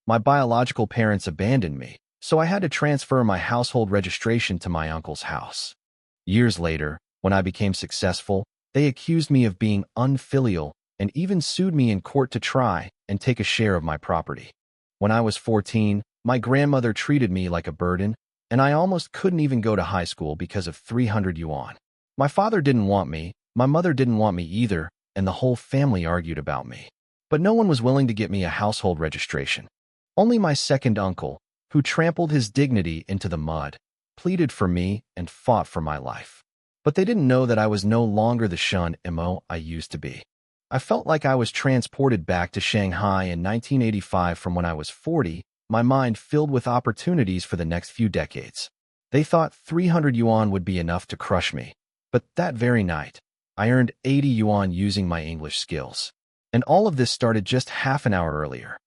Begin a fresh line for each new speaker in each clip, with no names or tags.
My biological parents abandoned me, so I had to transfer my household registration to my uncle's house. Years later, when I became successful, they accused me of being unfilial and even sued me in court to try and take a share of my property. When I was 14, my grandmother treated me like a burden, and I almost couldn't even go to high school because of 300 yuan. My father didn't want me, my mother didn't want me either, and the whole family argued about me. But no one was willing to get me a household registration. Only my second uncle, who trampled his dignity into the mud, pleaded for me and fought for my life. But they didn't know that I was no longer the Shun Mo I used to be. I felt like I was transported back to Shanghai in 1985 from when I was 40, my mind filled with opportunities for the next few decades. They thought 300 yuan would be enough to crush me. But that very night, I earned 80 yuan using my English skills. And all of this started just half an hour earlier.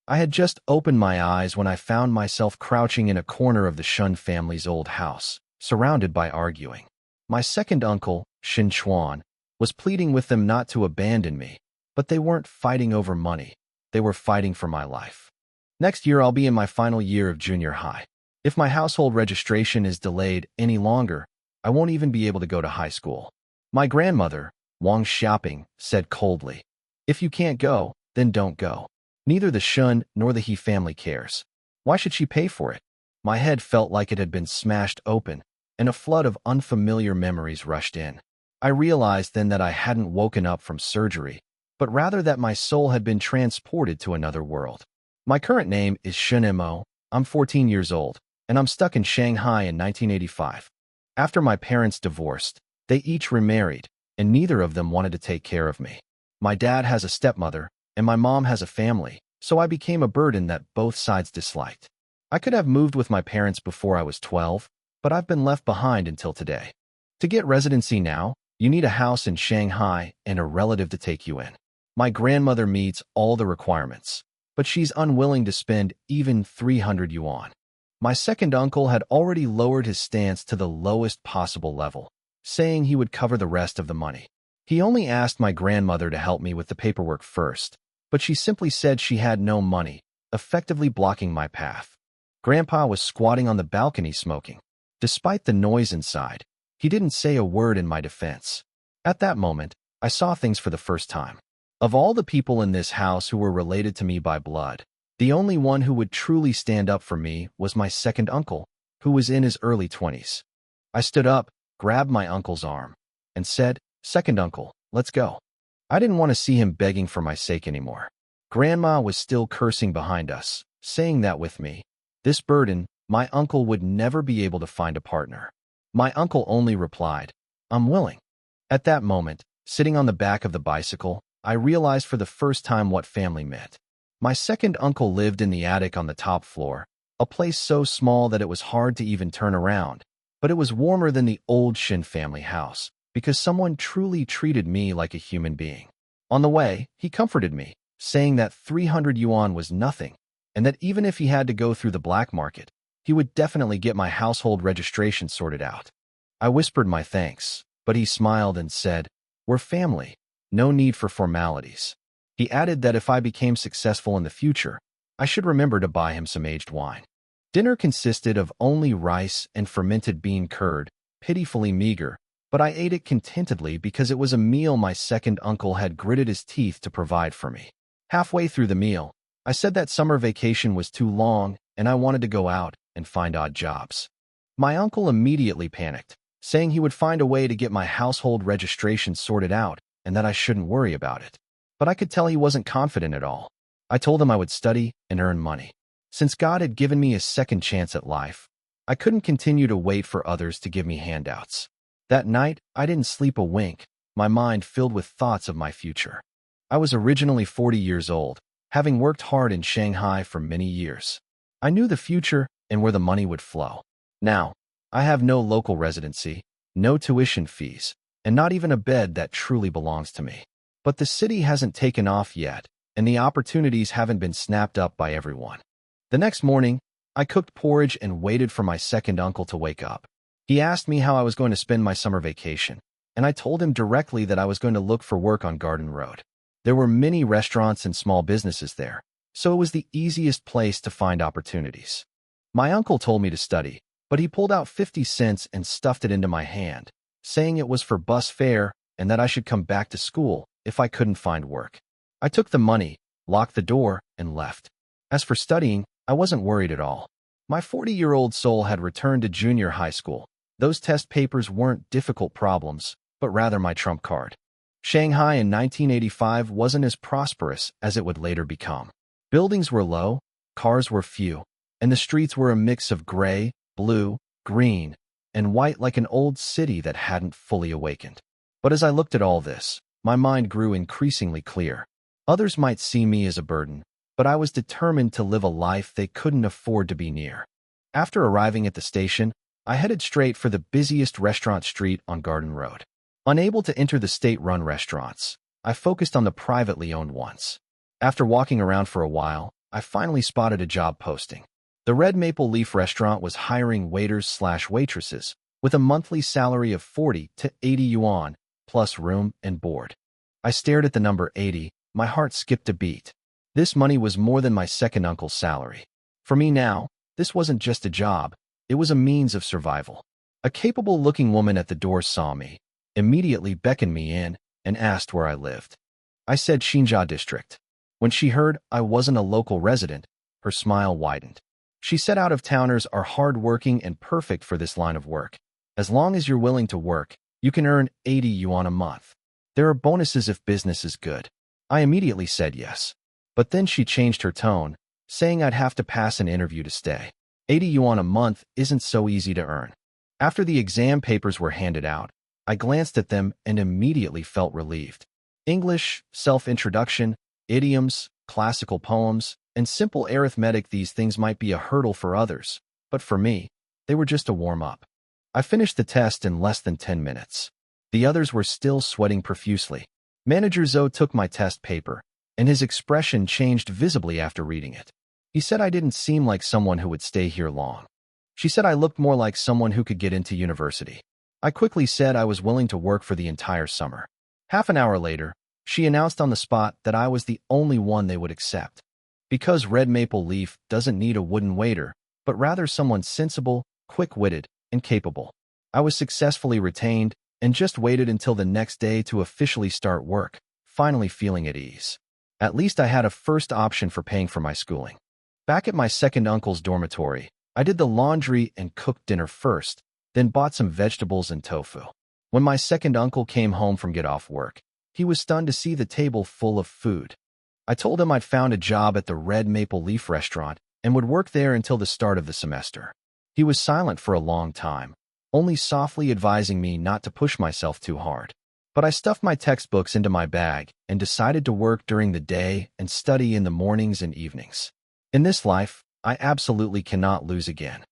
I had just opened my eyes when I found myself crouching in a corner of the Shun family's old house, surrounded by arguing. My second uncle, Shin Chuan, was pleading with them not to abandon me, but they weren't fighting over money. They were fighting for my life. Next year, I'll be in my final year of junior high. If my household registration is delayed any longer, I won't even be able to go to high school. My grandmother, Wang Xiaoping, said coldly, "If you can't go, then don't go. Neither the Shun nor the He family cares. Why should she pay for it?" My head felt like it had been smashed open, and a flood of unfamiliar memories rushed in. I realized then that I hadn't woken up from surgery, but rather that my soul had been transported to another world. My current name is Shun Mo. I'm 14 years old, and I'm stuck in Shanghai in 1985. After my parents divorced, they each remarried, and neither of them wanted to take care of me. My dad has a stepmother, and my mom has a family, so I became a burden that both sides disliked. I could have moved with my parents before I was 12, but I've been left behind until today. To get residency now, you need a house in Shanghai and a relative to take you in. My grandmother meets all the requirements, but she's unwilling to spend even 300 yuan. My second uncle had already lowered his stance to the lowest possible level, saying he would cover the rest of the money. He only asked my grandmother to help me with the paperwork first, but she simply said she had no money, effectively blocking my path. Grandpa was squatting on the balcony smoking. Despite the noise inside, he didn't say a word in my defense. At that moment, I saw things for the first time. Of all the people in this house who were related to me by blood, the only one who would truly stand up for me was my second uncle, who was in his early 20s. I stood up, grabbed my uncle's arm, and said, "Second uncle, let's go." I didn't want to see him begging for my sake anymore. Grandma was still cursing behind us, saying that with me, this burden, my uncle would never be able to find a partner. My uncle only replied, "I'm willing." At that moment, sitting on the back of the bicycle, I realized for the first time what family meant. My second uncle lived in the attic on the top floor, a place so small that it was hard to even turn around, but it was warmer than the old Shin family house, because someone truly treated me like a human being. On the way, he comforted me, saying that 300 yuan was nothing, and that even if he had to go through the black market, he would definitely get my household registration sorted out. I whispered my thanks, but he smiled and said, "We're family, no need for formalities." He added that if I became successful in the future, I should remember to buy him some aged wine. Dinner consisted of only rice and fermented bean curd, pitifully meager, but I ate it contentedly because it was a meal my second uncle had gritted his teeth to provide for me. Halfway through the meal, I said that summer vacation was too long and I wanted to go out and find odd jobs. My uncle immediately panicked, saying he would find a way to get my household registration sorted out and that I shouldn't worry about it. But I could tell he wasn't confident at all. I told him I would study and earn money. Since God had given me a second chance at life, I couldn't continue to wait for others to give me handouts. That night, I didn't sleep a wink, my mind filled with thoughts of my future. I was originally 40 years old, having worked hard in Shanghai for many years. I knew the future and where the money would flow. Now, I have no local residency, no tuition fees, and not even a bed that truly belongs to me. But the city hasn't taken off yet, and the opportunities haven't been snapped up by everyone. The next morning, I cooked porridge and waited for my second uncle to wake up. He asked me how I was going to spend my summer vacation, and I told him directly that I was going to look for work on Garden Road. There were many restaurants and small businesses there, so it was the easiest place to find opportunities. My uncle told me to study, but he pulled out 50 cents and stuffed it into my hand, saying it was for bus fare and that I should come back to school if I couldn't find work. I took the money, locked the door, and left. As for studying, I wasn't worried at all. My 40-year-old soul had returned to junior high school. Those test papers weren't difficult problems, but rather my trump card. Shanghai in 1985 wasn't as prosperous as it would later become. Buildings were low, cars were few, and the streets were a mix of gray, blue, green, and white like an old city that hadn't fully awakened. But as I looked at all this, my mind grew increasingly clear. Others might see me as a burden, but I was determined to live a life they couldn't afford to be near. After arriving at the station, I headed straight for the busiest restaurant street on Garden Road. Unable to enter the state-run restaurants, I focused on the privately owned ones. After walking around for a while, I finally spotted a job posting. The Red Maple Leaf restaurant was hiring waiters/waitresses with a monthly salary of 40 to 80 yuan, plus room and board. I stared at the number 80, my heart skipped a beat. This money was more than my second uncle's salary. For me now, this wasn't just a job, it was a means of survival. A capable-looking woman at the door saw me, immediately beckoned me in, and asked where I lived. I said Xinjia district. When she heard I wasn't a local resident, her smile widened. She said out-of-towners are hard-working and perfect for this line of work. As long as you're willing to work, you can earn 80 yuan a month. There are bonuses if business is good. I immediately said yes. But then she changed her tone, saying I'd have to pass an interview to stay. 80 yuan a month isn't so easy to earn. After the exam papers were handed out, I glanced at them and immediately felt relieved. English, self-introduction, idioms, classical poems, and simple arithmetic, these things might be a hurdle for others, but for me, they were just a warm-up. I finished the test in less than 10 minutes. The others were still sweating profusely. Manager Zhou took my test paper, and his expression changed visibly after reading it. He said I didn't seem like someone who would stay here long. She said I looked more like someone who could get into university. I quickly said I was willing to work for the entire summer. Half an hour later, she announced on the spot that I was the only one they would accept. Because Red Maple Leaf doesn't need a wooden waiter, but rather someone sensible, quick-witted, and capable. I was successfully retained and just waited until the next day to officially start work, finally feeling at ease. At least I had a first option for paying for my schooling. Back at my second uncle's dormitory, I did the laundry and cooked dinner first, then bought some vegetables and tofu. When my second uncle came home from get-off work, he was stunned to see the table full of food. I told him I'd found a job at the Red Maple Leaf restaurant and would work there until the start of the semester. He was silent for a long time, only softly advising me not to push myself too hard. But I stuffed my textbooks into my bag and decided to work during the day and study in the mornings and evenings. In this life, I absolutely cannot lose again.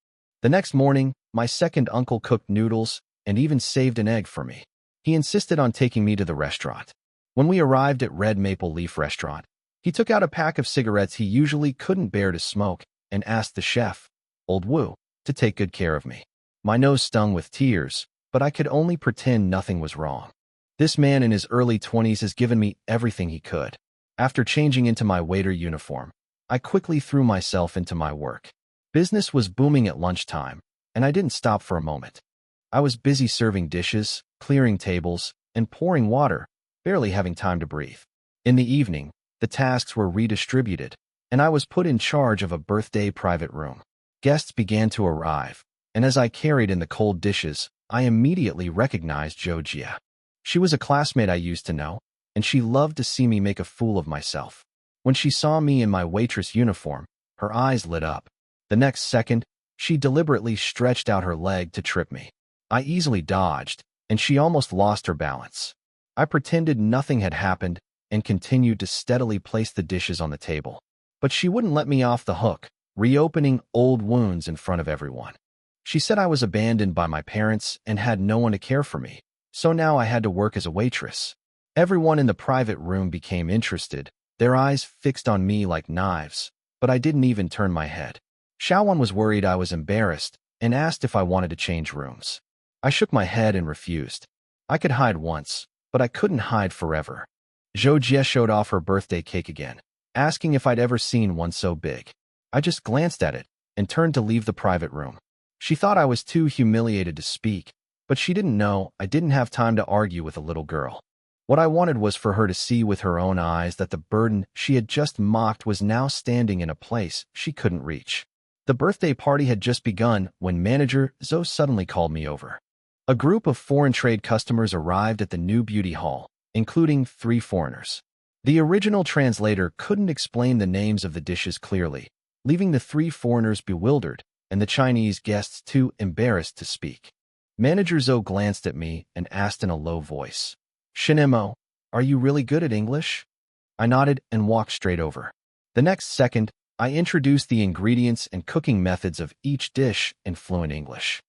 The next morning, my second uncle cooked noodles and even saved an egg for me. He insisted on taking me to the restaurant. When we arrived at Red Maple Leaf restaurant, he took out a pack of cigarettes he usually couldn't bear to smoke and asked the chef, Old Wu, to take good care of me. My nose stung with tears, but I could only pretend nothing was wrong. This man in his early 20s has given me everything he could. After changing into my waiter uniform, I quickly threw myself into my work. Business was booming at lunchtime, and I didn't stop for a moment. I was busy serving dishes, clearing tables, and pouring water, barely having time to breathe. In the evening, the tasks were redistributed, and I was put in charge of a birthday private room. Guests began to arrive, and as I carried in the cold dishes, I immediately recognized Zhou Jia. She was a classmate I used to know, and she loved to see me make a fool of myself. When she saw me in my waitress uniform, her eyes lit up. The next second, she deliberately stretched out her leg to trip me. I easily dodged, and she almost lost her balance. I pretended nothing had happened and continued to steadily place the dishes on the table. But she wouldn't let me off the hook, reopening old wounds in front of everyone. She said I was abandoned by my parents and had no one to care for me, so now I had to work as a waitress. Everyone in the private room became interested, their eyes fixed on me like knives, but I didn't even turn my head. Xiaowan was worried I was embarrassed and asked if I wanted to change rooms. I shook my head and refused. I could hide once, but I couldn't hide forever. Zhou Jie showed off her birthday cake again. asking if I'd ever seen one so big. I just glanced at it and turned to leave the private room. She thought I was too humiliated to speak, but she didn't know I didn't have time to argue with a little girl. What I wanted was for her to see with her own eyes that the burden she had just mocked was now standing in a place she couldn't reach. The birthday party had just begun when manager Zoe suddenly called me over. A group of foreign trade customers arrived at the new beauty hall, including 3 foreigners. The original translator couldn't explain the names of the dishes clearly, leaving the 3 foreigners bewildered and the Chinese guests too embarrassed to speak. Manager Zoe glanced at me and asked in a low voice, "Shinemo, are you really good at English?" I nodded and walked straight over. The next second, I introduced the ingredients and cooking methods of each dish in fluent English.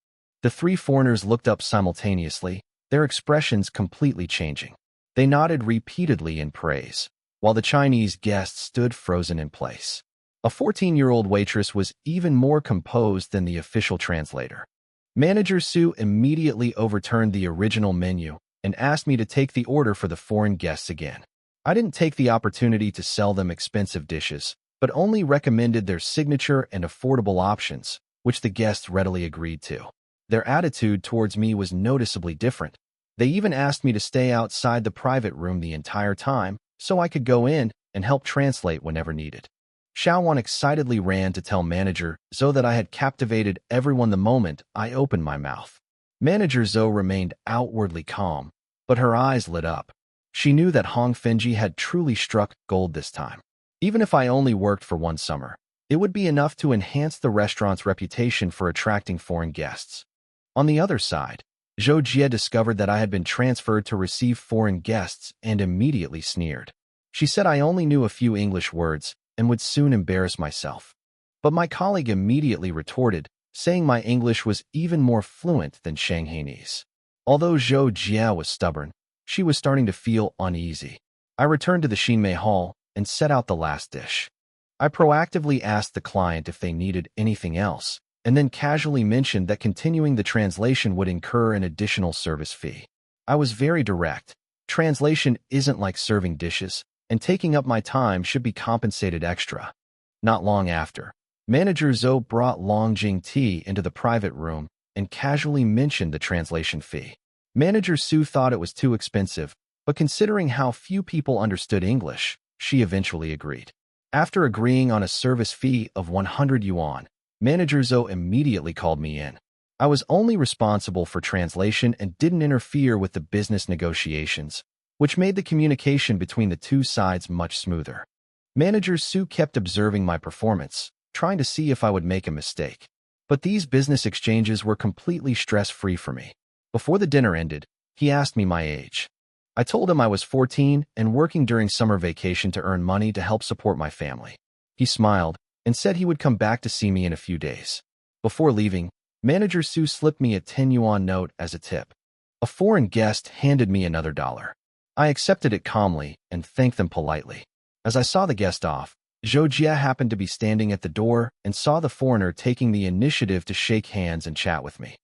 The 3 foreigners looked up simultaneously, their expressions completely changing. They nodded repeatedly in praise, while the Chinese guests stood frozen in place. A 14-year-old waitress was even more composed than the official translator. Manager Sue immediately overturned the original menu and asked me to take the order for the foreign guests again. I didn't take the opportunity to sell them expensive dishes, but only recommended their signature and affordable options, which the guests readily agreed to. Their attitude towards me was noticeably different. They even asked me to stay outside the private room the entire time so I could go in and help translate whenever needed. Xiaowan excitedly ran to tell Manager Zoe that I had captivated everyone the moment I opened my mouth. Manager Zoe remained outwardly calm, but her eyes lit up. She knew that Hong Fenji had truly struck gold this time. Even if I only worked for 1 summer, it would be enough to enhance the restaurant's reputation for attracting foreign guests. On the other side, Zhou Jie discovered that I had been transferred to receive foreign guests and immediately sneered. She said I only knew a few English words and would soon embarrass myself. But my colleague immediately retorted, saying my English was even more fluent than Shanghainese. Although Zhou Jie was stubborn, she was starting to feel uneasy. I returned to the Xinmei Hall and set out the last dish. I proactively asked the client if they needed anything else, and then casually mentioned that continuing the translation would incur an additional service fee. I was very direct. Translation isn't like serving dishes, and taking up my time should be compensated extra. Not long after, Manager Zoe brought Longjing tea into the private room and casually mentioned the translation fee. Manager Su thought it was too expensive, but considering how few people understood English, she eventually agreed. After agreeing on a service fee of 100 yuan, Manager Zoe immediately called me in. I was only responsible for translation and didn't interfere with the business negotiations, which made the communication between the 2 sides much smoother. Manager Su kept observing my performance, trying to see if I would make a mistake. But these business exchanges were completely stress-free for me. Before the dinner ended, he asked me my age. I told him I was 14 and working during summer vacation to earn money to help support my family. He smiled and said he would come back to see me in a few days. Before leaving, Manager Su slipped me a 10 yuan note as a tip. A foreign guest handed me another $1. I accepted it calmly and thanked them politely. As I saw the guest off, Zhou Jie happened to be standing at the door and saw the foreigner taking the initiative to shake hands and chat with me.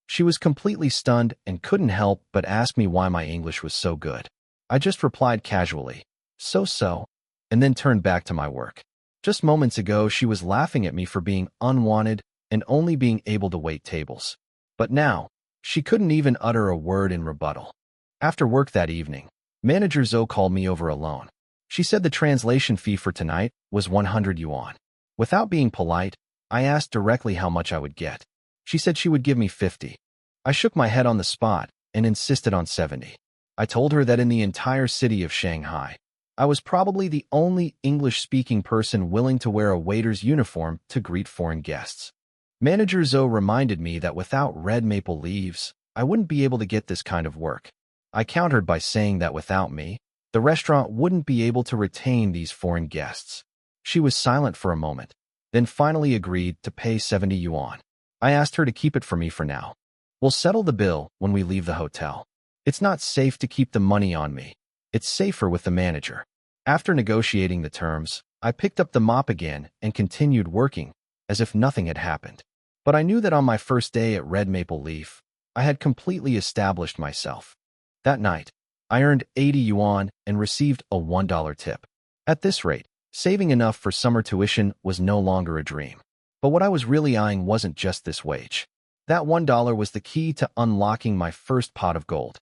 She was completely stunned and couldn't help but ask me why my English was so good. I just replied casually, so, and then turned back to my work. Just moments ago, she was laughing at me for being unwanted and only being able to wait tables. But now, she couldn't even utter a word in rebuttal. After work that evening, Manager Zoe called me over alone. She said the translation fee for tonight was 100 yuan. Without being polite, I asked directly how much I would get. She said she would give me 50. I shook my head on the spot and insisted on 70. I told her that in the entire city of Shanghai, I was probably the only English-speaking person willing to wear a waiter's uniform to greet foreign guests. Manager Zoe reminded me that without red maple leaves, I wouldn't be able to get this kind of work. I countered by saying that without me, the restaurant wouldn't be able to retain these foreign guests. She was silent for a moment, then finally agreed to pay 70 yuan. I asked her to keep it for me for now. We'll settle the bill when we leave the hotel. It's not safe to keep the money on me. It's safer with the manager. After negotiating the terms, I picked up the mop again and continued working, as if nothing had happened. But I knew that on my first day at Red Maple Leaf, I had completely established myself. That night, I earned 80 yuan and received a $1 tip. At this rate, Saving enough for summer tuition was no longer a dream. But what I was really eyeing wasn't just this wage. That $1 was the key to unlocking my first pot of gold.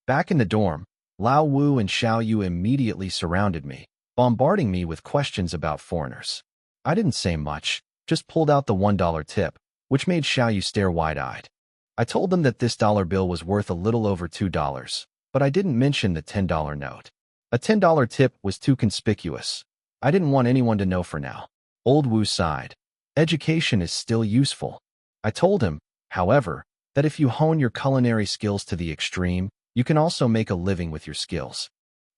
Back in the dorm, Lao Wu and Xiao Yu immediately surrounded me, bombarding me with questions about foreigners. I didn't say much, just pulled out the $1 tip, which made Xiao Yu stare wide-eyed. I told them that this dollar bill was worth a little over $2, but I didn't mention the $10 note. A $10 tip was too conspicuous. I didn't want anyone to know for now. Old Wu sighed. Education is still useful. I told him, however, that if you hone your culinary skills to the extreme, you can also make a living with your skills.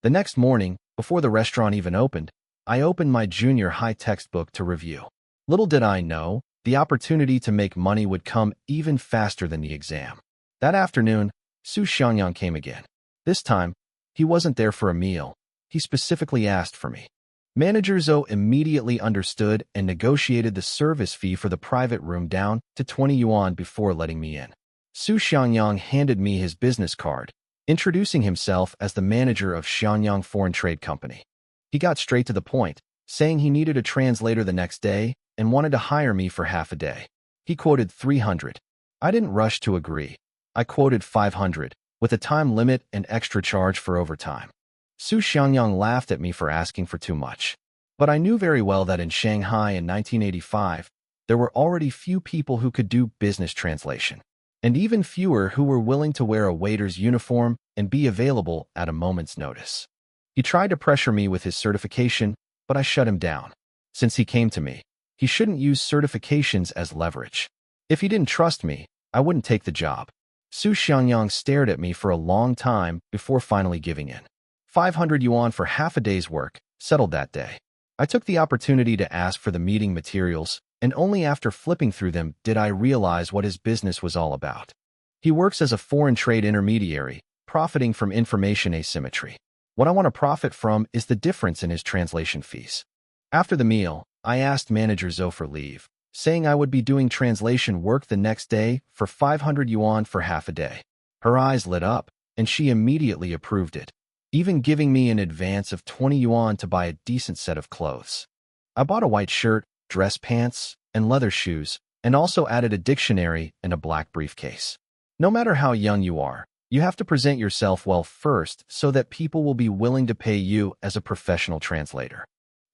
The next morning, before the restaurant even opened, I opened my junior high textbook to review. Little did I know, the opportunity to make money would come even faster than the exam. That afternoon, Su Xiangyang came again. This time, he wasn't there for a meal. He specifically asked for me. Manager Zhou immediately understood and negotiated the service fee for the private room down to 20 yuan before letting me in. Su Xiangyang handed me his business card, introducing himself as the manager of Xianyang Foreign Trade Company. He got straight to the point, saying he needed a translator the next day and wanted to hire me for half a day. He quoted 300. I didn't rush to agree. I quoted 500, with a time limit and extra charge for overtime. Su Xiangyang laughed at me for asking for too much. But I knew very well that in Shanghai in 1985, there were already few people who could do business translation, and even fewer who were willing to wear a waiter's uniform and be available at a moment's notice. He tried to pressure me with his certification, but I shut him down. Since he came to me, he shouldn't use certifications as leverage. If he didn't trust me, I wouldn't take the job. Su Xiangyang stared at me for a long time before finally giving in. 500 yuan for half a day's work, settled that day. I took the opportunity to ask for the meeting materials, and only after flipping through them did I realize what his business was all about. He works as a foreign trade intermediary, profiting from information asymmetry. What I want to profit from is the difference in his translation fees. After the meal, I asked Manager Zhou for leave, saying I would be doing translation work the next day for 500 yuan for half a day. Her eyes lit up, and she immediately approved it, even giving me an advance of 20 yuan to buy a decent set of clothes. I bought a white shirt, dress pants, and leather shoes, and also added a dictionary and a black briefcase. No matter how young you are, you have to present yourself well first so that people will be willing to pay you as a professional translator.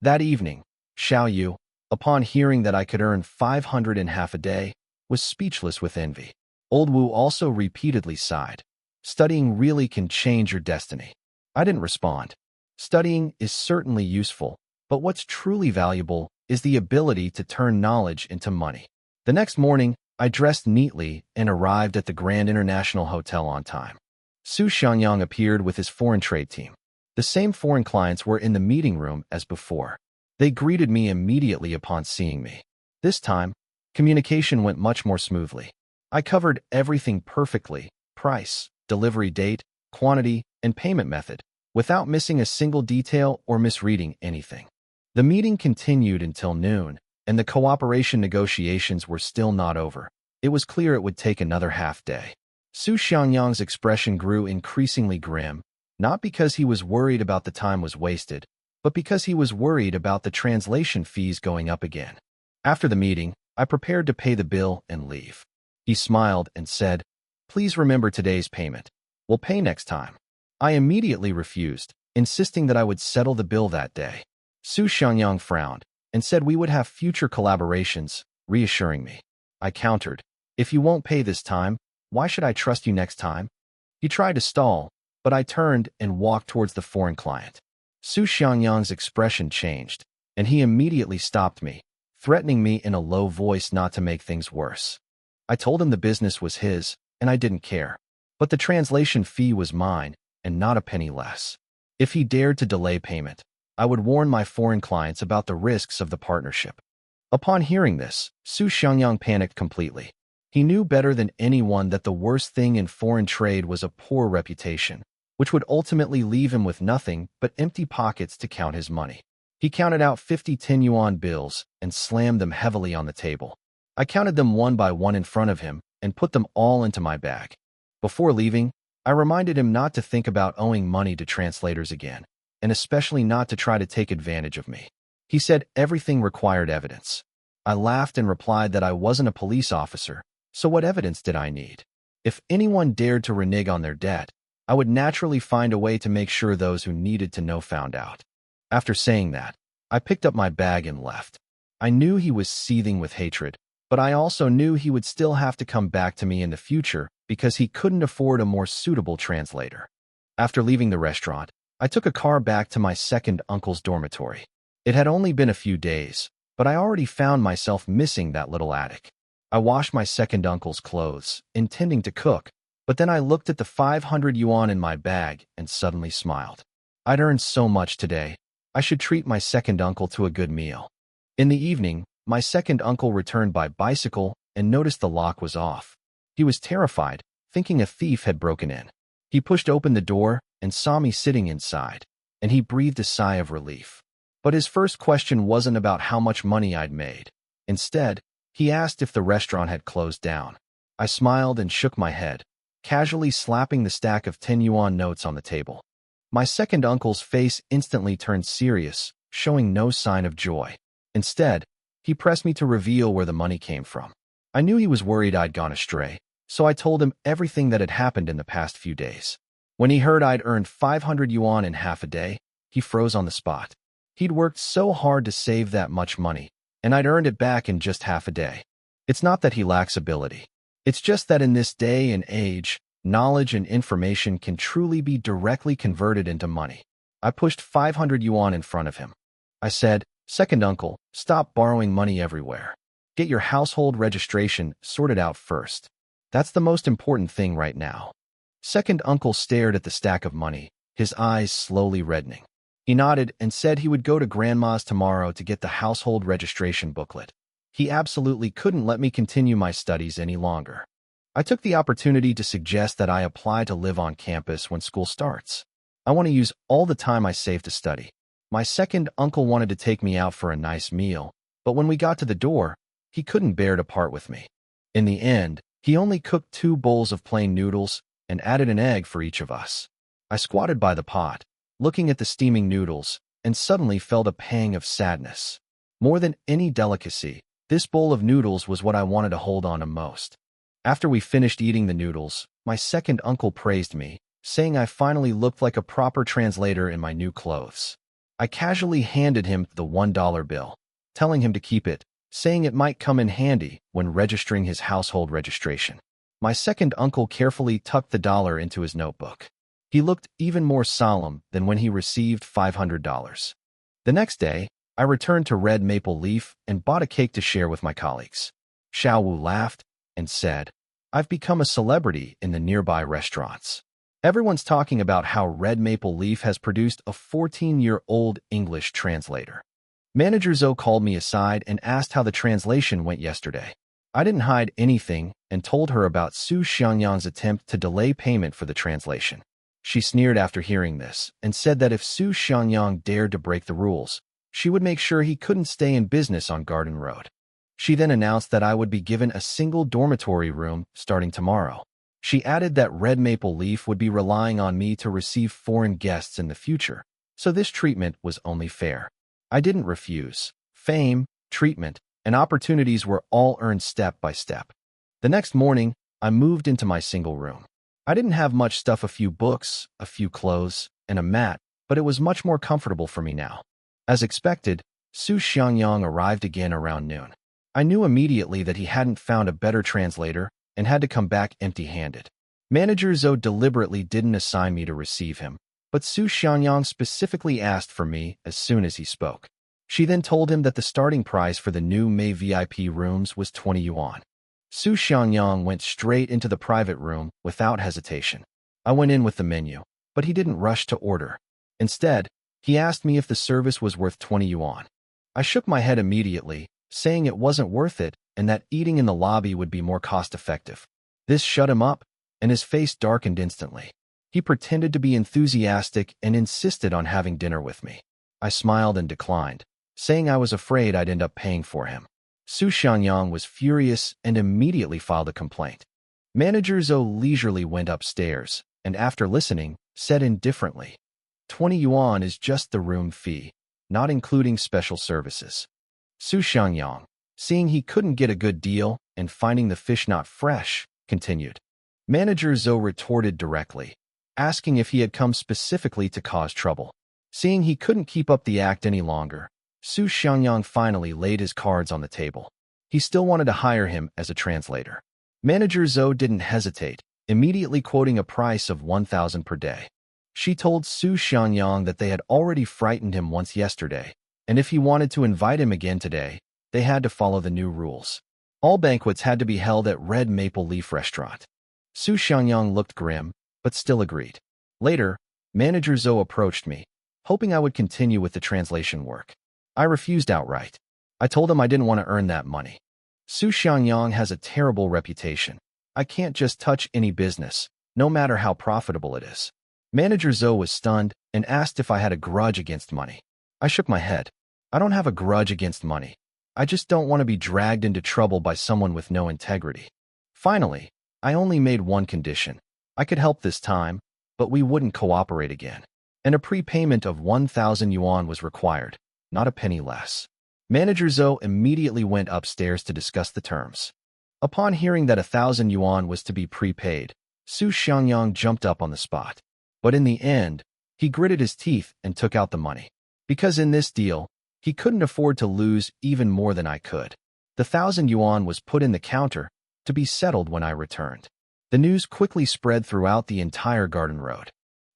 That evening, Xiao Yu, upon hearing that I could earn 500 in half a day, was speechless with envy. Old Wu also repeatedly sighed. Studying really can change your destiny. I didn't respond. Studying is certainly useful, but what's truly valuable is the ability to turn knowledge into money. The next morning, I dressed neatly and arrived at the Grand International Hotel on time. Su Xiangyang appeared with his foreign trade team. The same foreign clients were in the meeting room as before. They greeted me immediately upon seeing me. This time, communication went much more smoothly. I covered everything perfectly: price, delivery date, quantity, and payment method, without missing a single detail or misreading anything. The meeting continued until noon, and the cooperation negotiations were still not over. It was clear it would take another half day. Su Xiangyang's expression grew increasingly grim, not because he was worried about the time was wasted, but because he was worried about the translation fees going up again. After the meeting, I prepared to pay the bill and leave. He smiled and said, "Please remember today's payment. We'll pay next time." I immediately refused, insisting that I would settle the bill that day. Su Xiangyang frowned and said we would have future collaborations, reassuring me. I countered, "If you won't pay this time, why should I trust you next time?" He tried to stall, but I turned and walked towards the foreign client. Su Xiangyang's expression changed, and he immediately stopped me, threatening me in a low voice not to make things worse. I told him the business was his, and I didn't care. But the translation fee was mine, and not a penny less. If he dared to delay payment, I would warn my foreign clients about the risks of the partnership. Upon hearing this, Su Xiangyang panicked completely. He knew better than anyone that the worst thing in foreign trade was a poor reputation, which would ultimately leave him with nothing but empty pockets to count his money. He counted out 50 10-yuan bills and slammed them heavily on the table. I counted them one by one in front of him and put them all into my bag. Before leaving, I reminded him not to think about owing money to translators again, and especially not to try to take advantage of me. He said everything required evidence. I laughed and replied that I wasn't a police officer, so what evidence did I need? If anyone dared to renege on their debt, I would naturally find a way to make sure those who needed to know found out. After saying that, I picked up my bag and left. I knew he was seething with hatred, but I also knew he would still have to come back to me in the future because he couldn't afford a more suitable translator. After leaving the restaurant, I took a car back to my second uncle's dormitory. It had only been a few days, but I already found myself missing that little attic. I washed my second uncle's clothes, intending to cook, but then I looked at the 500 yuan in my bag and suddenly smiled. I'd earned so much today. I should treat my second uncle to a good meal. In the evening, my second uncle returned by bicycle and noticed the lock was off. He was terrified, thinking a thief had broken in. He pushed open the door and saw me sitting inside, and he breathed a sigh of relief. But his first question wasn't about how much money I'd made. Instead, he asked if the restaurant had closed down. I smiled and shook my head, casually slapping the stack of 10 yuan notes on the table. My second uncle's face instantly turned serious, showing no sign of joy. Instead, he pressed me to reveal where the money came from. I knew he was worried I'd gone astray, so I told him everything that had happened in the past few days. When he heard I'd earned 500 yuan in half a day, he froze on the spot. He'd worked so hard to save that much money, and I'd earned it back in just half a day. It's not that he lacks ability. It's just that in this day and age, knowledge and information can truly be directly converted into money. I pushed 500 yuan in front of him. I said, "Second uncle, stop borrowing money everywhere. Get your household registration sorted out first. That's the most important thing right now." Second uncle stared at the stack of money, his eyes slowly reddening. He nodded and said he would go to Grandma's tomorrow to get the household registration booklet. He absolutely couldn't let me continue my studies any longer. I took the opportunity to suggest that I apply to live on campus when school starts. I want to use all the time I save to study. My second uncle wanted to take me out for a nice meal, but when we got to the door, he couldn't bear to part with me. In the end, he only cooked 2 bowls of plain noodles and added an egg for each of us. I squatted by the pot, looking at the steaming noodles, and suddenly felt a pang of sadness. More than any delicacy, this bowl of noodles was what I wanted to hold on to most. After we finished eating the noodles, my second uncle praised me, saying I finally looked like a proper translator in my new clothes. I casually handed him the $1 bill, telling him to keep it, saying it might come in handy when registering his household registration. My second uncle carefully tucked the dollar into his notebook. He looked even more solemn than when he received $500. The next day, I returned to Red Maple Leaf and bought a cake to share with my colleagues. Xiao Wu laughed and said, "I've become a celebrity in the nearby restaurants. Everyone's talking about how Red Maple Leaf has produced a 14-year-old English translator." Manager Zhou called me aside and asked how the translation went yesterday. I didn't hide anything and told her about Su Xiangyang's attempt to delay payment for the translation. She sneered after hearing this and said that if Su Xiangyang dared to break the rules, she would make sure he couldn't stay in business on Garden Road. She then announced that I would be given a single dormitory room starting tomorrow. She added that Red Maple Leaf would be relying on me to receive foreign guests in the future, so this treatment was only fair. I didn't refuse. Fame, treatment, and opportunities were all earned step by step. The next morning, I moved into my single room. I didn't have much stuff, a few books, a few clothes, and a mat, but it was much more comfortable for me now. As expected, Su Xiangyang arrived again around noon. I knew immediately that he hadn't found a better translator and had to come back empty-handed. Manager Zhou deliberately didn't assign me to receive him, but Su Xiangyang specifically asked for me as soon as he spoke. She then told him that the starting price for the new May VIP rooms was 20 yuan. Su Xiangyang went straight into the private room without hesitation. I went in with the menu, but he didn't rush to order. Instead, he asked me if the service was worth 20 yuan. I shook my head immediately, saying it wasn't worth it and that eating in the lobby would be more cost-effective. This shut him up, and his face darkened instantly. He pretended to be enthusiastic and insisted on having dinner with me. I smiled and declined, saying I was afraid I'd end up paying for him. Su Xiangyang was furious and immediately filed a complaint. Manager Zhou leisurely went upstairs, and after listening, said indifferently, 20 yuan is just the room fee. not including special services. Su Xiangyang, seeing he couldn't get a good deal and finding the fish not fresh, continued. Manager Zhou retorted directly, asking if he had come specifically to cause trouble. Seeing he couldn't keep up the act any longer, Su Xiangyang finally laid his cards on the table. He still wanted to hire him as a translator. Manager Zhou didn't hesitate, immediately quoting a price of 1,000 per day. She told Su Xiangyang that they had already frightened him once yesterday, and if he wanted to invite him again today, they had to follow the new rules. All banquets had to be held at Red Maple Leaf Restaurant. Su Xiangyang looked grim, but still agreed. Later, Manager Zhou approached me, hoping I would continue with the translation work. I refused outright. I told him I didn't want to earn that money. Su Xiangyang has a terrible reputation. I can't just touch any business, no matter how profitable it is. Manager Zhou was stunned and asked if I had a grudge against money. I shook my head. I don't have a grudge against money. I just don't want to be dragged into trouble by someone with no integrity. Finally, I only made one condition. I could help this time, but we wouldn't cooperate again. And a prepayment of 1,000 yuan was required, not a penny less. Manager Zhou immediately went upstairs to discuss the terms. Upon hearing that 1,000 yuan was to be prepaid, Su Xiangyang jumped up on the spot. But in the end, he gritted his teeth and took out the money. Because in this deal, he couldn't afford to lose even more than I could. The 1,000 yuan was put in the counter to be settled when I returned. The news quickly spread throughout the entire Garden Road.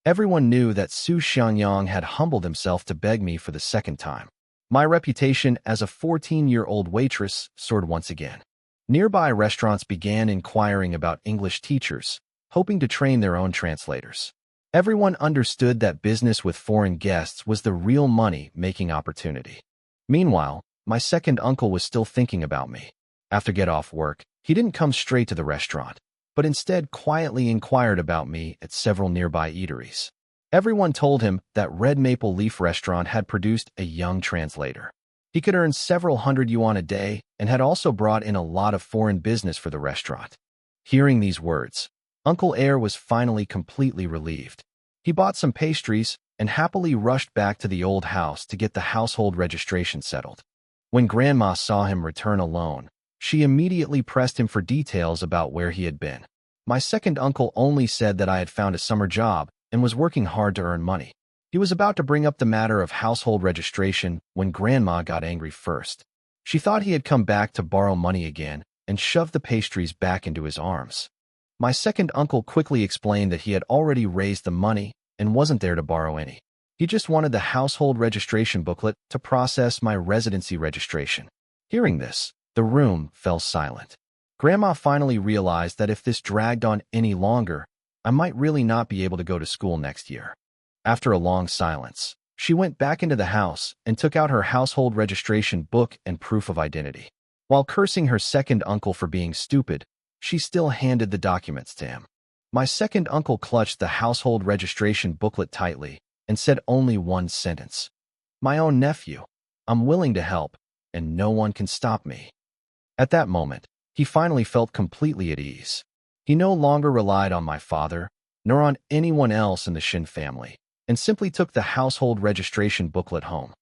Everyone knew that Su Xiangyang had humbled himself to beg me for the second time. My reputation as a 14-year-old waitress soared once again. Nearby restaurants began inquiring about English teachers, hoping to train their own translators. Everyone understood that business with foreign guests was the real money-making opportunity. Meanwhile, my second uncle was still thinking about me. After get off work, he didn't come straight to the restaurant, but instead quietly inquired about me at several nearby eateries. Everyone told him that Red Maple Leaf Restaurant had produced a young translator. He could earn several hundred yuan a day and had also brought in a lot of foreign business for the restaurant. Hearing these words, Uncle Air was finally completely relieved. He bought some pastries and happily rushed back to the old house to get the household registration settled. When Grandma saw him return alone, she immediately pressed him for details about where he had been. My second uncle only said that I had found a summer job and was working hard to earn money. He was about to bring up the matter of household registration when Grandma got angry first. She thought he had come back to borrow money again and shoved the pastries back into his arms. My second uncle quickly explained that he had already raised the money and wasn't there to borrow any. He just wanted the household registration booklet to process my residency registration. Hearing this, the room fell silent. Grandma finally realized that if this dragged on any longer, I might really not be able to go to school next year. After a long silence, she went back into the house and took out her household registration book and proof of identity. While cursing her second uncle for being stupid, she still handed the documents to him. My second uncle clutched the household registration booklet tightly and said only one sentence. My own nephew. I'm willing to help, and no one can stop me. At that moment, he finally felt completely at ease. He no longer relied on my father, nor on anyone else in the Shin family, and simply took the household registration booklet home.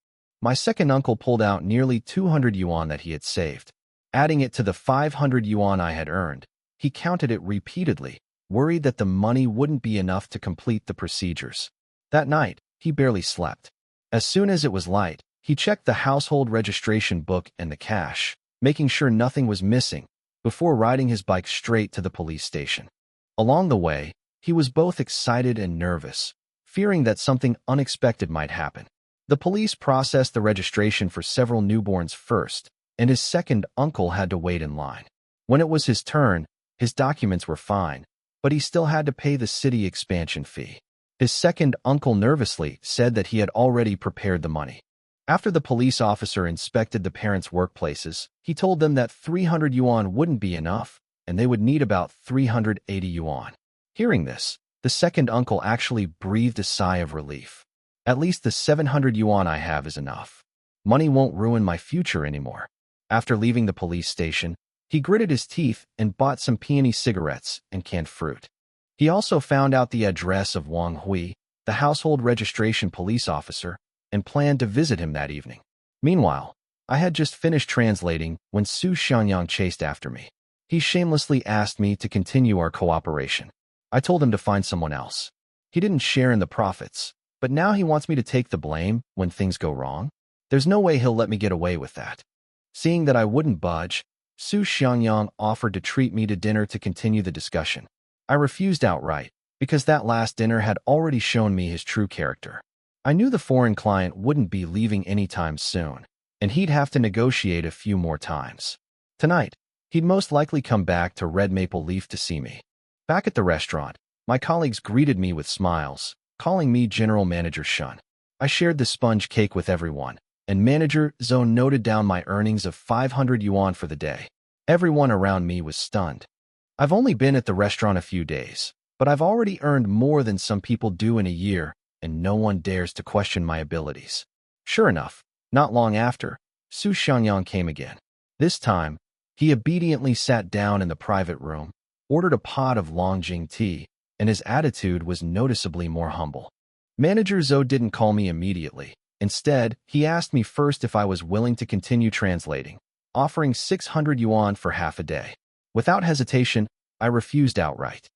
My second uncle pulled out nearly 200 yuan that he had saved. Adding it to the 500 yuan I had earned, he counted it repeatedly, worried that the money wouldn't be enough to complete the procedures. That night, he barely slept. As soon as it was light, he checked the household registration book and the cash, making sure nothing was missing, before riding his bike straight to the police station. Along the way, he was both excited and nervous, fearing that something unexpected might happen. The police processed the registration for several newborns first, and his second uncle had to wait in line. When it was his turn, his documents were fine, but he still had to pay the city expansion fee. His second uncle nervously said that he had already prepared the money. After the police officer inspected the parents' workplaces, he told them that 300 yuan wouldn't be enough, and they would need about 380 yuan. Hearing this, the second uncle actually breathed a sigh of relief. At least the 700 yuan I have is enough. Money won't ruin my future anymore. After leaving the police station, he gritted his teeth and bought some peony cigarettes and canned fruit. He also found out the address of Wang Hui, the household registration police officer, and planned to visit him that evening. Meanwhile, I had just finished translating when Su Xiangyang chased after me. He shamelessly asked me to continue our cooperation. I told him to find someone else. He didn't share in the profits, but now he wants me to take the blame when things go wrong? There's no way he'll let me get away with that. Seeing that I wouldn't budge, Su Xiangyang offered to treat me to dinner to continue the discussion. I refused outright, because that last dinner had already shown me his true character. I knew the foreign client wouldn't be leaving anytime soon, and he'd have to negotiate a few more times. Tonight, he'd most likely come back to Red Maple Leaf to see me. Back at the restaurant, my colleagues greeted me with smiles, calling me General Manager Shun. I shared the sponge cake with everyone, and Manager Zhou noted down my earnings of 500 yuan for the day. Everyone around me was stunned. I've only been at the restaurant a few days, but I've already earned more than some people do in a year, and no one dares to question my abilities. Sure enough, not long after, Su Xiangyang came again. This time, he obediently sat down in the private room, ordered a pot of Longjing tea, and his attitude was noticeably more humble. Manager Zhou didn't call me immediately. Instead, he asked me first if I was willing to continue translating, offering 600 yuan for half a day. Without hesitation, I refused outright.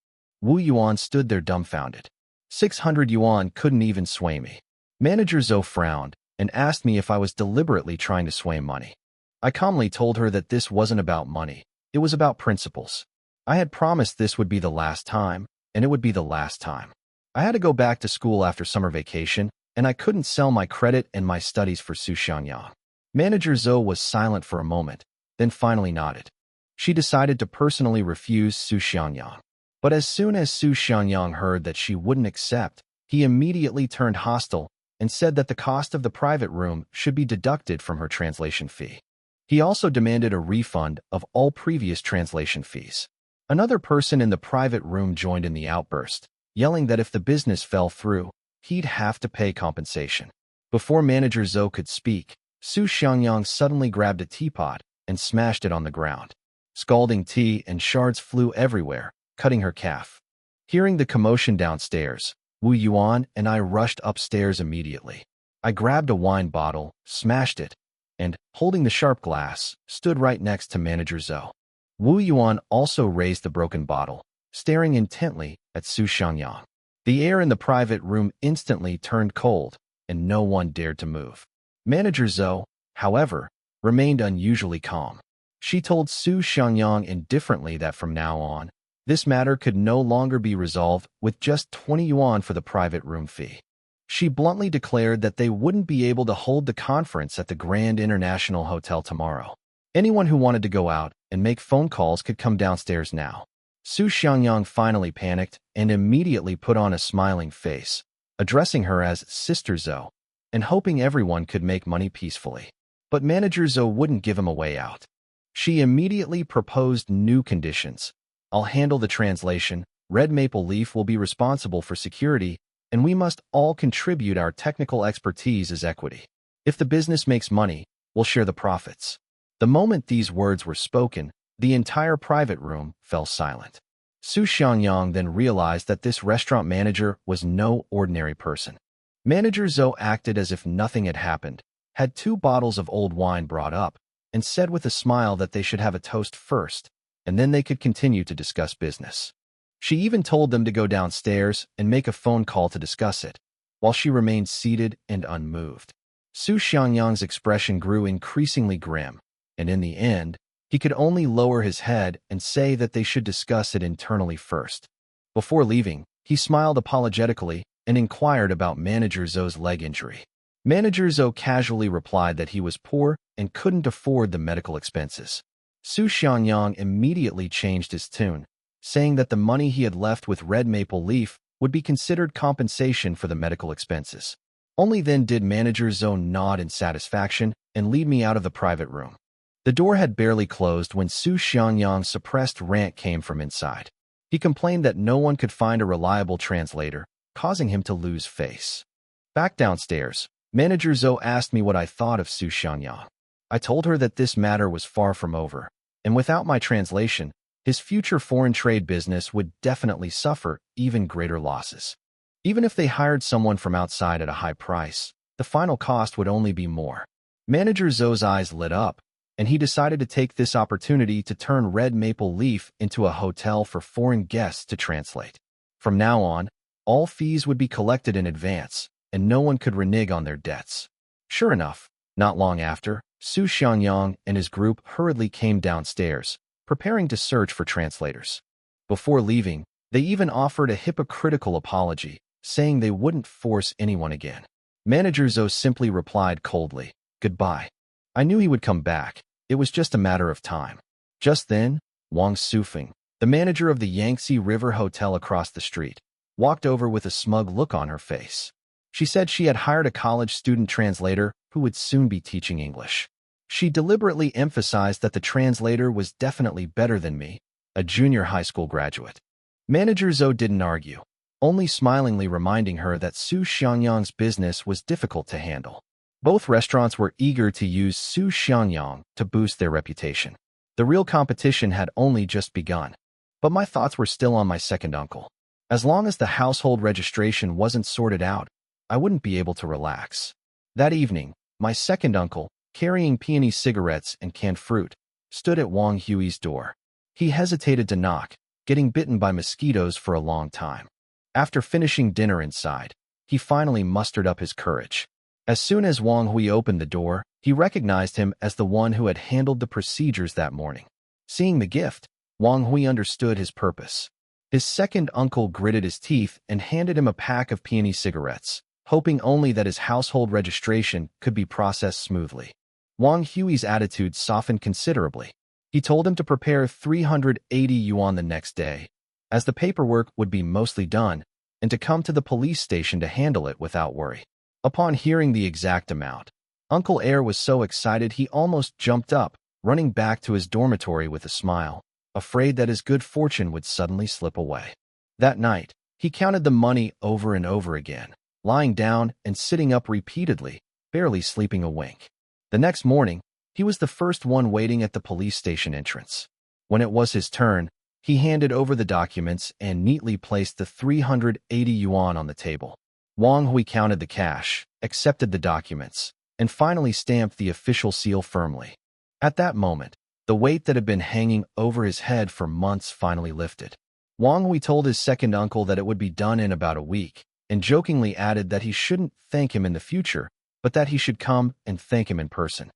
Wu Yuan stood there dumbfounded. 600 yuan couldn't even sway me. Manager Zhou frowned and asked me if I was deliberately trying to sway money. I calmly told her that this wasn't about money, it was about principles. I had promised this would be the last time, and it would be the last time. I had to go back to school after summer vacation, and I couldn't sell my credit and my studies for Su Xiangyang. Manager Zhou was silent for a moment, then finally nodded. She decided to personally refuse Su Xiangyang. But as soon as Su Xiangyang heard that she wouldn't accept, he immediately turned hostile and said that the cost of the private room should be deducted from her translation fee. He also demanded a refund of all previous translation fees. Another person in the private room joined in the outburst, yelling that if the business fell through, he'd have to pay compensation. Before Manager Zhou could speak, Su Xiangyang suddenly grabbed a teapot and smashed it on the ground. Scalding tea and shards flew everywhere, cutting her calf. Hearing the commotion downstairs, Wu Yuan and I rushed upstairs immediately. I grabbed a wine bottle, smashed it, and, holding the sharp glass, stood right next to Manager Zhou. Wu Yuan also raised the broken bottle, staring intently at Su Xiangyang. The air in the private room instantly turned cold, and no one dared to move. Manager Zhou, however, remained unusually calm. She told Su Xiangyang indifferently that from now on, this matter could no longer be resolved with just 20 yuan for the private room fee. She bluntly declared that they wouldn't be able to hold the conference at the Grand International Hotel tomorrow. Anyone who wanted to go out and make phone calls could come downstairs now. Su Xiangyang finally panicked and immediately put on a smiling face, addressing her as Sister Zhou, and hoping everyone could make money peacefully. But Manager Zhou wouldn't give him a way out. She immediately proposed new conditions. I'll handle the translation, Red Maple Leaf will be responsible for security, and we must all contribute our technical expertise as equity. If the business makes money, we'll share the profits. The moment these words were spoken, the entire private room fell silent. Su Xiangyang then realized that this restaurant manager was no ordinary person. Manager Zhou acted as if nothing had happened, had 2 bottles of old wine brought up, and said with a smile that they should have a toast first, and then they could continue to discuss business. She even told them to go downstairs and make a phone call to discuss it, while she remained seated and unmoved. Su Xiangyang's expression grew increasingly grim, and in the end, he could only lower his head and say that they should discuss it internally first. Before leaving, he smiled apologetically and inquired about Manager Zhou's leg injury. Manager Zhou casually replied that he was poor and couldn't afford the medical expenses. Su Xiangyang immediately changed his tune, saying that the money he had left with Red Maple Leaf would be considered compensation for the medical expenses. Only then did Manager Zhou nod in satisfaction and lead me out of the private room. The door had barely closed when Su Xiangyang's suppressed rant came from inside. He complained that no one could find a reliable translator, causing him to lose face. Back downstairs, Manager Zhou asked me what I thought of Su Xiangyang. I told her that this matter was far from over, and without my translation, his future foreign trade business would definitely suffer even greater losses. Even if they hired someone from outside at a high price, the final cost would only be more. Manager Zhou's eyes lit up, and he decided to take this opportunity to turn Red Maple Leaf into a hotel for foreign guests to translate. From now on, all fees would be collected in advance, and no one could renege on their debts. Sure enough, not long after, Su Xiangyang and his group hurriedly came downstairs, preparing to search for translators. Before leaving, they even offered a hypocritical apology, saying they wouldn't force anyone again. Manager Zhou simply replied coldly, "Goodbye." I knew he would come back. It was just a matter of time. Just then, Wang Sufeng, the manager of the Yangtze River Hotel across the street, walked over with a smug look on her face. She said she had hired a college student translator who would soon be teaching English. She deliberately emphasized that the translator was definitely better than me, a junior high school graduate. Manager Zhou didn't argue, only smilingly reminding her that Su Xiangyang's business was difficult to handle. Both restaurants were eager to use Su Xiangyang to boost their reputation. The real competition had only just begun. But my thoughts were still on my second uncle. As long as the household registration wasn't sorted out, I wouldn't be able to relax. That evening, my second uncle, carrying peony cigarettes and canned fruit, stood at Wang Hui's door. He hesitated to knock, getting bitten by mosquitoes for a long time. After finishing dinner inside, he finally mustered up his courage. As soon as Wang Hui opened the door, he recognized him as the one who had handled the procedures that morning. Seeing the gift, Wang Hui understood his purpose. His second uncle gritted his teeth and handed him a pack of peony cigarettes, hoping only that his household registration could be processed smoothly. Wang Hui's attitude softened considerably. He told him to prepare 380 yuan the next day, as the paperwork would be mostly done, and to come to the police station to handle it without worry. Upon hearing the exact amount, Uncle Air was so excited he almost jumped up, running back to his dormitory with a smile, afraid that his good fortune would suddenly slip away. That night, he counted the money over and over again, lying down and sitting up repeatedly, barely sleeping a wink. The next morning, he was the first one waiting at the police station entrance. When it was his turn, he handed over the documents and neatly placed the 380 yuan on the table. Wang Hui counted the cash, accepted the documents, and finally stamped the official seal firmly. At that moment, the weight that had been hanging over his head for months finally lifted. Wang Hui told his second uncle that it would be done in about a week, and jokingly added that he shouldn't thank him in the future, but that he should come and thank him in person.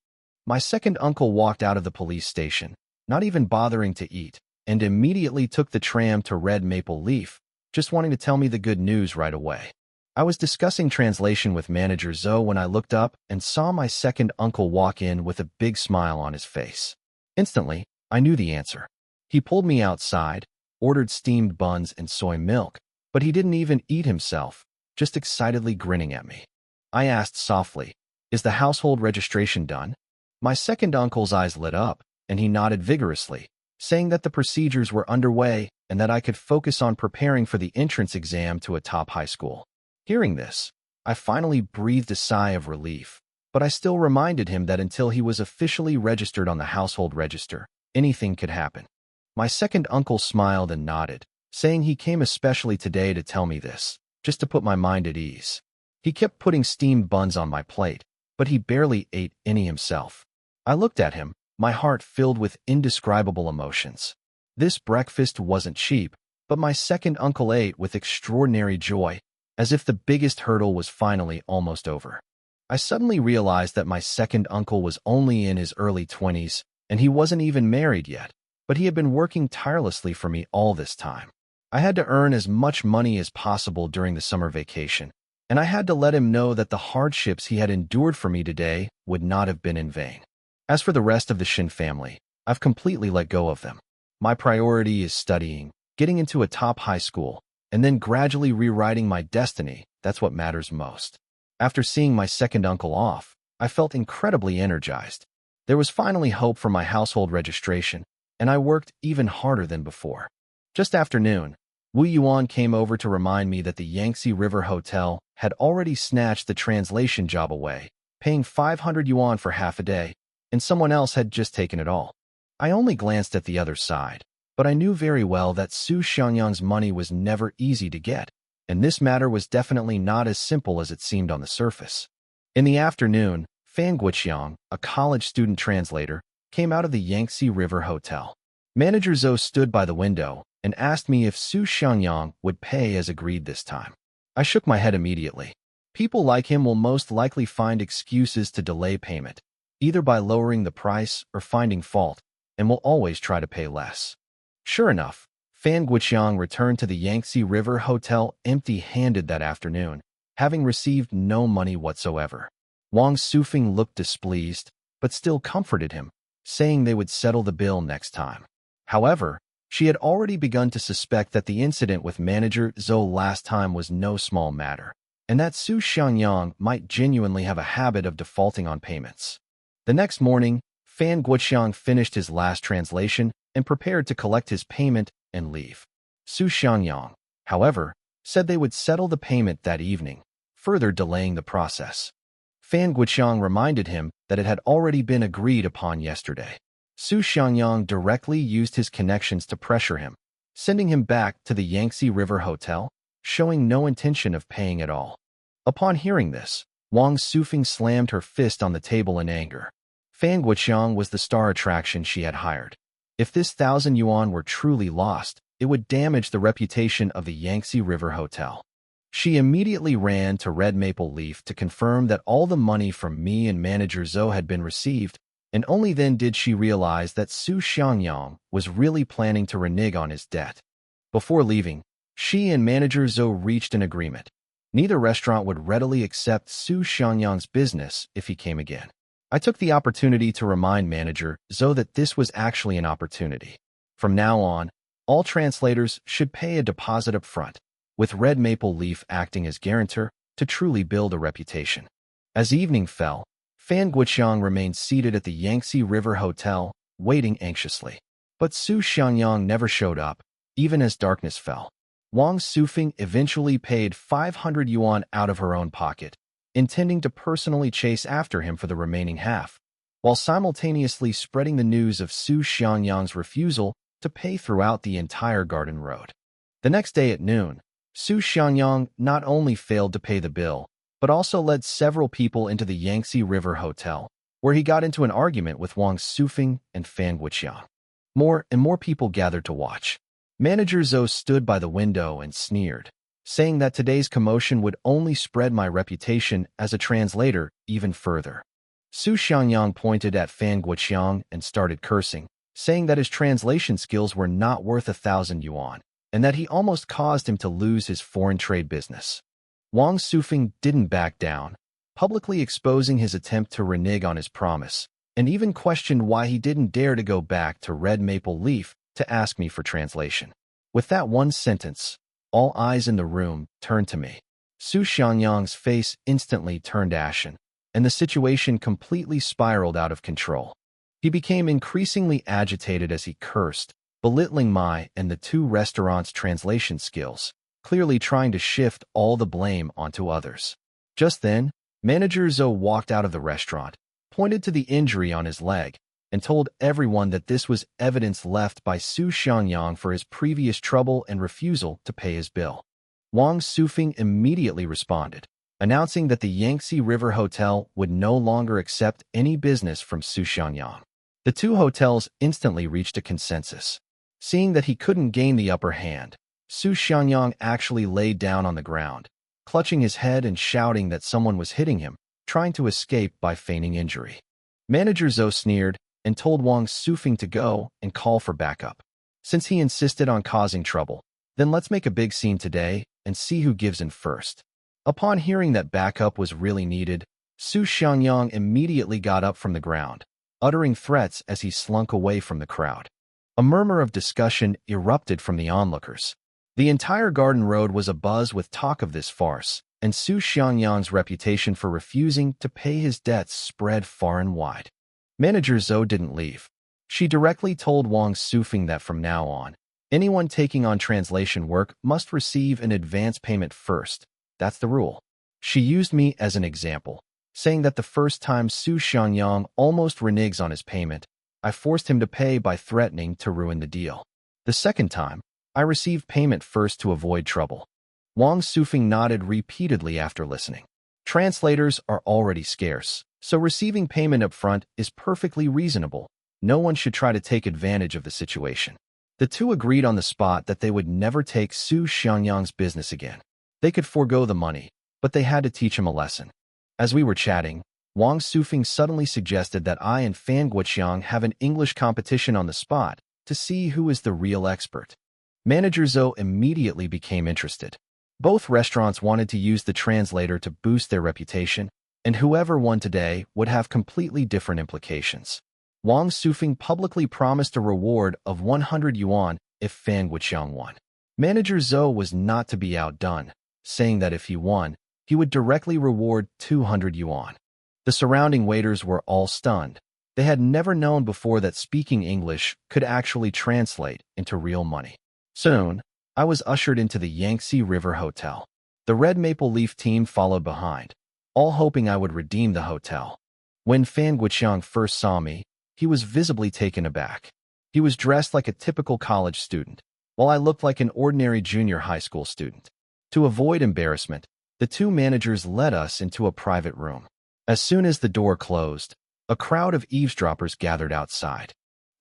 My second uncle walked out of the police station, not even bothering to eat, and immediately took the tram to Red Maple Leaf, just wanting to tell me the good news right away. I was discussing translation with Manager Zhou when I looked up and saw my second uncle walk in with a big smile on his face. Instantly, I knew the answer. He pulled me outside, ordered steamed buns and soy milk, but he didn't even eat himself, just excitedly grinning at me. I asked softly, "Is the household registration done?" My second uncle's eyes lit up, and he nodded vigorously, saying that the procedures were underway and that I could focus on preparing for the entrance exam to a top high school. Hearing this, I finally breathed a sigh of relief, but I still reminded him that until he was officially registered on the household register, anything could happen. My second uncle smiled and nodded, saying he came especially today to tell me this, just to put my mind at ease. He kept putting steamed buns on my plate, but he barely ate any himself. I looked at him, my heart filled with indescribable emotions. This breakfast wasn't cheap, but my second uncle ate with extraordinary joy, as if the biggest hurdle was finally almost over. I suddenly realized that my second uncle was only in his early 20s, and he wasn't even married yet, but he had been working tirelessly for me all this time. I had to earn as much money as possible during the summer vacation, and I had to let him know that the hardships he had endured for me today would not have been in vain. As for the rest of the Shin family, I've completely let go of them. My priority is studying, getting into a top high school, and then gradually rewriting my destiny. That's what matters most. After seeing my second uncle off, I felt incredibly energized. There was finally hope for my household registration, and I worked even harder than before. Just after noon, Wu Yuan came over to remind me that the Yangtze River Hotel had already snatched the translation job away, paying 500 yuan for half a day, and someone else had just taken it all. I only glanced at the other side, but I knew very well that Su Xiangyang's money was never easy to get, and this matter was definitely not as simple as it seemed on the surface. In the afternoon, Fan Guiqiang, a college student translator, came out of the Yangtze River Hotel. Manager Zhou stood by the window and asked me if Su Xiangyang would pay as agreed this time. I shook my head immediately. People like him will most likely find excuses to delay payment, either by lowering the price or finding fault, and will always try to pay less. Sure enough, Fan Guiqiang returned to the Yangtze River Hotel empty-handed that afternoon, having received no money whatsoever. Wang Sufing looked displeased, but still comforted him, saying they would settle the bill next time. However, she had already begun to suspect that the incident with manager Zhou last time was no small matter, and that Su Xiangyang might genuinely have a habit of defaulting on payments. The next morning, Fan Guiqiang finished his last translation and prepared to collect his payment and leave. Su Xiangyang, however, said they would settle the payment that evening, further delaying the process. Fan Guiqiang reminded him that it had already been agreed upon yesterday. Su Xiangyang directly used his connections to pressure him, sending him back to the Yangtze River Hotel, showing no intention of paying at all. Upon hearing this, Wang Sufing slammed her fist on the table in anger. Fan Guiqiang was the star attraction she had hired. If this 1,000 yuan were truly lost, it would damage the reputation of the Yangtze River Hotel. She immediately ran to Red Maple Leaf to confirm that all the money from me and manager Zhou had been received, and only then did she realize that Su Xiangyang was really planning to renege on his debt. Before leaving, she and manager Zhou reached an agreement. Neither restaurant would readily accept Su Xiangyang's business if he came again. I took the opportunity to remind manager Zhou that this was actually an opportunity. From now on, all translators should pay a deposit up front, with Red Maple Leaf acting as guarantor to truly build a reputation. As evening fell, Fan Guiqiang remained seated at the Yangtze River Hotel, waiting anxiously. But Su Xiangyang never showed up, even as darkness fell. Wang Sufing eventually paid 500 yuan out of her own pocket, intending to personally chase after him for the remaining half, while simultaneously spreading the news of Su Xiangyang's refusal to pay throughout the entire Garden Road. The next day at noon, Su Xiangyang not only failed to pay the bill, but also led several people into the Yangtze River Hotel, where he got into an argument with Wang Sufing and Fan Guiqiang. More and more people gathered to watch. Manager Zhou stood by the window and sneered, saying that today's commotion would only spread my reputation as a translator even further. Su Xiangyang pointed at Fan Guiqiang and started cursing, saying that his translation skills were not worth 1,000 yuan, and that he almost caused him to lose his foreign trade business. Wang Sufing didn't back down, publicly exposing his attempt to renege on his promise, and even questioned why he didn't dare to go back to Red Maple Leaf to ask me for translation. With that one sentence, all eyes in the room turned to me. Su Xiangyang's face instantly turned ashen, and the situation completely spiraled out of control. He became increasingly agitated as he cursed, belittling my and the two restaurants' translation skills, clearly trying to shift all the blame onto others. Just then, manager Zhou walked out of the restaurant, pointed to the injury on his leg, and told everyone that this was evidence left by Su Xiangyang for his previous trouble and refusal to pay his bill. Wang Sufing immediately responded, announcing that the Yangtze River Hotel would no longer accept any business from Su Xiangyang. The two hotels instantly reached a consensus. Seeing that he couldn't gain the upper hand, Su Xiangyang actually laid down on the ground, clutching his head and shouting that someone was hitting him, trying to escape by feigning injury. Manager Zhou sneered and told Wang Sufing to go and call for backup. Since he insisted on causing trouble, then let's make a big scene today and see who gives in first. Upon hearing that backup was really needed, Su Xiangyang immediately got up from the ground, uttering threats as he slunk away from the crowd. A murmur of discussion erupted from the onlookers. The entire Garden Road was abuzz with talk of this farce, and Su Xiangyang's reputation for refusing to pay his debts spread far and wide. Manager Zhou didn't leave. She directly told Wang Sufing that from now on, anyone taking on translation work must receive an advance payment first. That's the rule. She used me as an example, saying that the first time Su Xiangyang almost reneges on his payment, I forced him to pay by threatening to ruin the deal. The second time, I received payment first to avoid trouble. Wang Sufing nodded repeatedly after listening. Translators are already scarce, so receiving payment up front is perfectly reasonable. No one should try to take advantage of the situation. The two agreed on the spot that they would never take Su Xiangyang's business again. They could forego the money, but they had to teach him a lesson. As we were chatting, Wang Sufing suddenly suggested that I and Fan Guoqiang have an English competition on the spot to see who is the real expert. Manager Zhou immediately became interested. Both restaurants wanted to use the translator to boost their reputation, and whoever won today would have completely different implications. Wang Sufing publicly promised a reward of 100 yuan if Fan Guoqiang won. Manager Zhou was not to be outdone, saying that if he won, he would directly reward 200 yuan. The surrounding waiters were all stunned. They had never known before that speaking English could actually translate into real money. Soon, I was ushered into the Yangtze River Hotel. The Red Maple Leaf team followed behind, all hoping I would redeem the hotel. When Fan Guoqiang first saw me, he was visibly taken aback. He was dressed like a typical college student, while I looked like an ordinary junior high school student. To avoid embarrassment, the two managers led us into a private room. As soon as the door closed, a crowd of eavesdroppers gathered outside.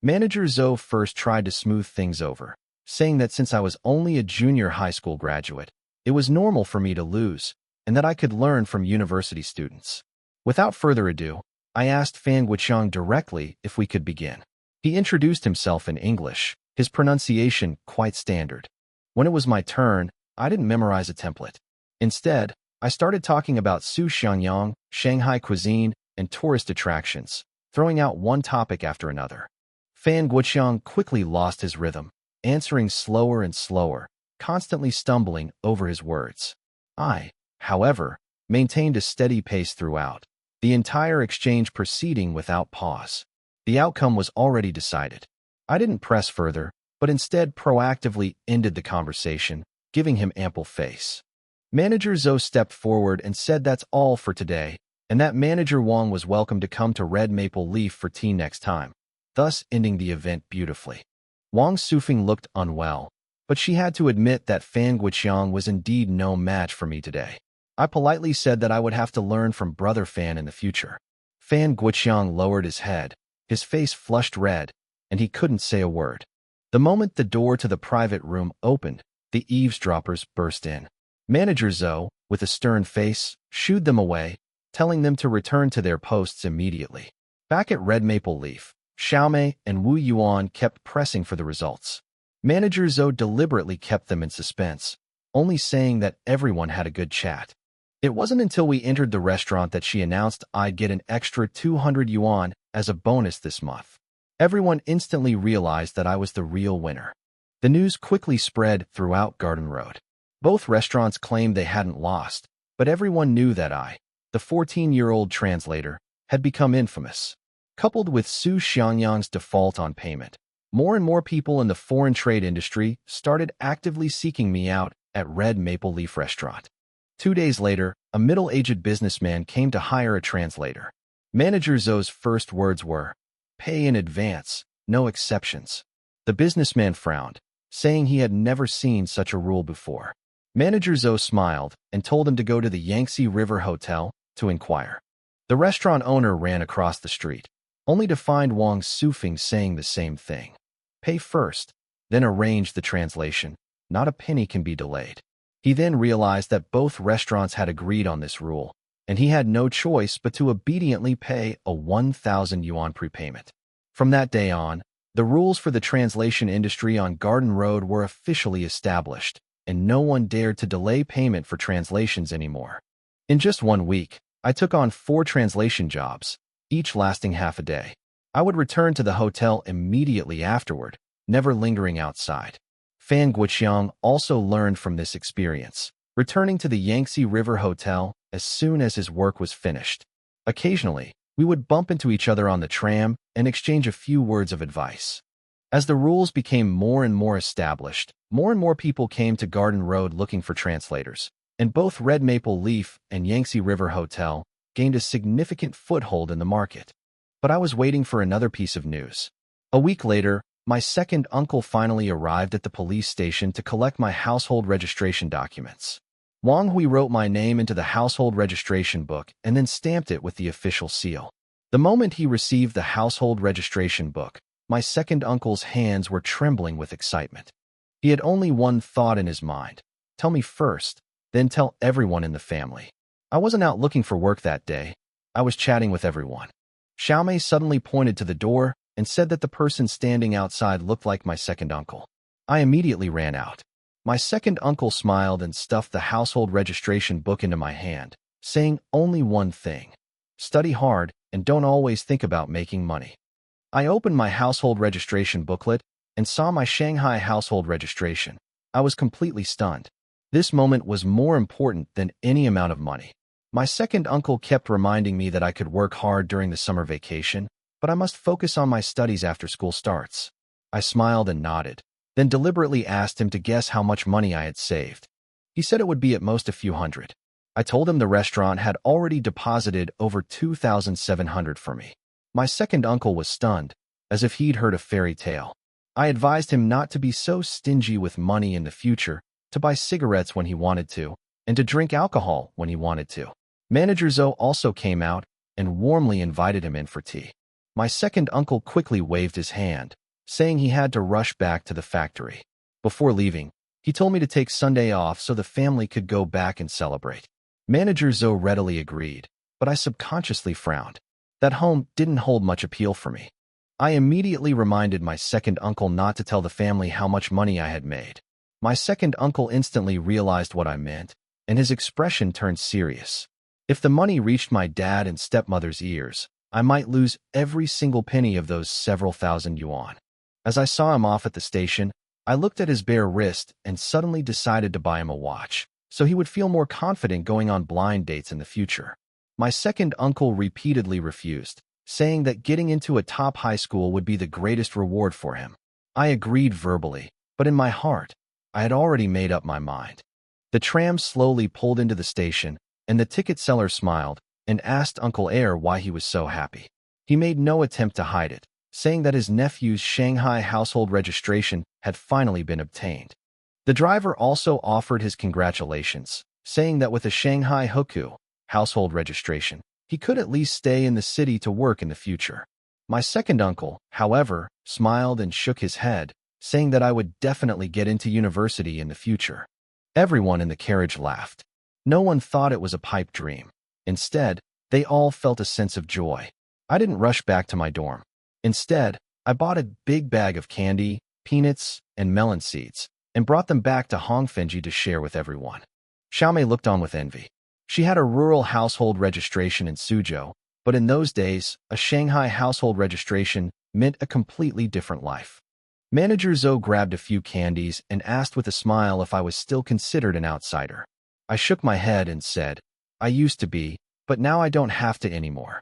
Manager Zhou first tried to smooth things over, saying that since I was only a junior high school graduate, it was normal for me to lose, and that I could learn from university students. Without further ado, I asked Fan Guoqiang directly if we could begin. He introduced himself in English, his pronunciation quite standard. When it was my turn, I didn't memorize a template. Instead, I started talking about Su Xiangyang, Shanghai cuisine, and tourist attractions, throwing out one topic after another. Fan Guoqiang quickly lost his rhythm, answering slower and slower, constantly stumbling over his words. I, however, maintained a steady pace throughout, the entire exchange proceeding without pause. The outcome was already decided. I didn't press further, but instead proactively ended the conversation, giving him ample face. Manager Zhou stepped forward and said that's all for today, and that Manager Wang was welcome to come to Red Maple Leaf for tea next time, thus ending the event beautifully. Wang Sufing looked unwell, but she had to admit that Fan Guoqiang was indeed no match for me today. I politely said that I would have to learn from Brother Fan in the future. Fan Guoqiang lowered his head, his face flushed red, and he couldn't say a word. The moment the door to the private room opened, the eavesdroppers burst in. Manager Zhou, with a stern face, shooed them away, telling them to return to their posts immediately. Back at Red Maple Leaf, Xiaomei and Wu Yuan kept pressing for the results. Manager Zhou deliberately kept them in suspense, only saying that everyone had a good chat. It wasn't until we entered the restaurant that she announced I'd get an extra 200 yuan as a bonus this month. Everyone instantly realized that I was the real winner. The news quickly spread throughout Garden Road. Both restaurants claimed they hadn't lost, but everyone knew that I, the 14-year-old translator, had become infamous. Coupled with Su Xiangyang's default on payment, more and more people in the foreign trade industry started actively seeking me out at Red Maple Leaf Restaurant. 2 days later, a middle-aged businessman came to hire a translator. Manager Zhou's first words were, "Pay in advance, no exceptions." The businessman frowned, saying he had never seen such a rule before. Manager Zhou smiled and told him to go to the Yangtze River Hotel to inquire. The restaurant owner ran across the street, only to find Wang Sufing saying the same thing. Pay first, then arrange the translation. Not a penny can be delayed. He then realized that both restaurants had agreed on this rule, and he had no choice but to obediently pay a 1,000 yuan prepayment. From that day on, the rules for the translation industry on Garden Road were officially established, and no one dared to delay payment for translations anymore. In just 1 week, I took on 4 translation jobs, each lasting half a day. I would return to the hotel immediately afterward, never lingering outside. Fan Guoqiang also learned from this experience, returning to the Yangtze River Hotel as soon as his work was finished. Occasionally, we would bump into each other on the tram and exchange a few words of advice. As the rules became more and more established, more and more people came to Garden Road looking for translators, and both Red Maple Leaf and Yangtze River Hotel gained a significant foothold in the market. But I was waiting for another piece of news. A week later, my second uncle finally arrived at the police station to collect my household registration documents. Wang Hui wrote my name into the household registration book and then stamped it with the official seal. The moment he received the household registration book, my second uncle's hands were trembling with excitement. He had only one thought in his mind: tell me first, then tell everyone in the family. I wasn't out looking for work that day. I was chatting with everyone. Xiaomei suddenly pointed to the door and said that the person standing outside looked like my second uncle. I immediately ran out. My second uncle smiled and stuffed the household registration book into my hand, saying only one thing: study hard and don't always think about making money. I opened my household registration booklet and saw my Shanghai household registration. I was completely stunned. This moment was more important than any amount of money. My second uncle kept reminding me that I could work hard during the summer vacation, but I must focus on my studies after school starts. I smiled and nodded, then deliberately asked him to guess how much money I had saved. He said it would be at most a few hundred. I told him the restaurant had already deposited over 2,700 for me. My second uncle was stunned, as if he'd heard a fairy tale. I advised him not to be so stingy with money in the future, to buy cigarettes when he wanted to, and to drink alcohol when he wanted to. Manager Zhou also came out and warmly invited him in for tea. My second uncle quickly waved his hand, saying he had to rush back to the factory. Before leaving, he told me to take Sunday off so the family could go back and celebrate. Manager Zhou readily agreed, but I subconsciously frowned. That home didn't hold much appeal for me. I immediately reminded my second uncle not to tell the family how much money I had made. My second uncle instantly realized what I meant, and his expression turned serious. If the money reached my dad and stepmother's ears, I might lose every single penny of those several thousand yuan. As I saw him off at the station, I looked at his bare wrist and suddenly decided to buy him a watch, so he would feel more confident going on blind dates in the future. My second uncle repeatedly refused, saying that getting into a top high school would be the greatest reward for him. I agreed verbally, but in my heart, I had already made up my mind. The tram slowly pulled into the station, and the ticket seller smiled and asked Uncle Air why he was so happy. He made no attempt to hide it, saying that his nephew's Shanghai household registration had finally been obtained. The driver also offered his congratulations, saying that with a Shanghai Hoku household registration, he could at least stay in the city to work in the future. My second uncle, however, smiled and shook his head, saying that I would definitely get into university in the future. Everyone in the carriage laughed. No one thought it was a pipe dream. Instead, they all felt a sense of joy. I didn't rush back to my dorm. Instead, I bought a big bag of candy, peanuts, and melon seeds, and brought them back to Hongfenji to share with everyone. Xiaomei looked on with envy. She had a rural household registration in Suzhou, but in those days, a Shanghai household registration meant a completely different life. Manager Zhou grabbed a few candies and asked with a smile if I was still considered an outsider. I shook my head and said, I used to be, but now I don't have to anymore.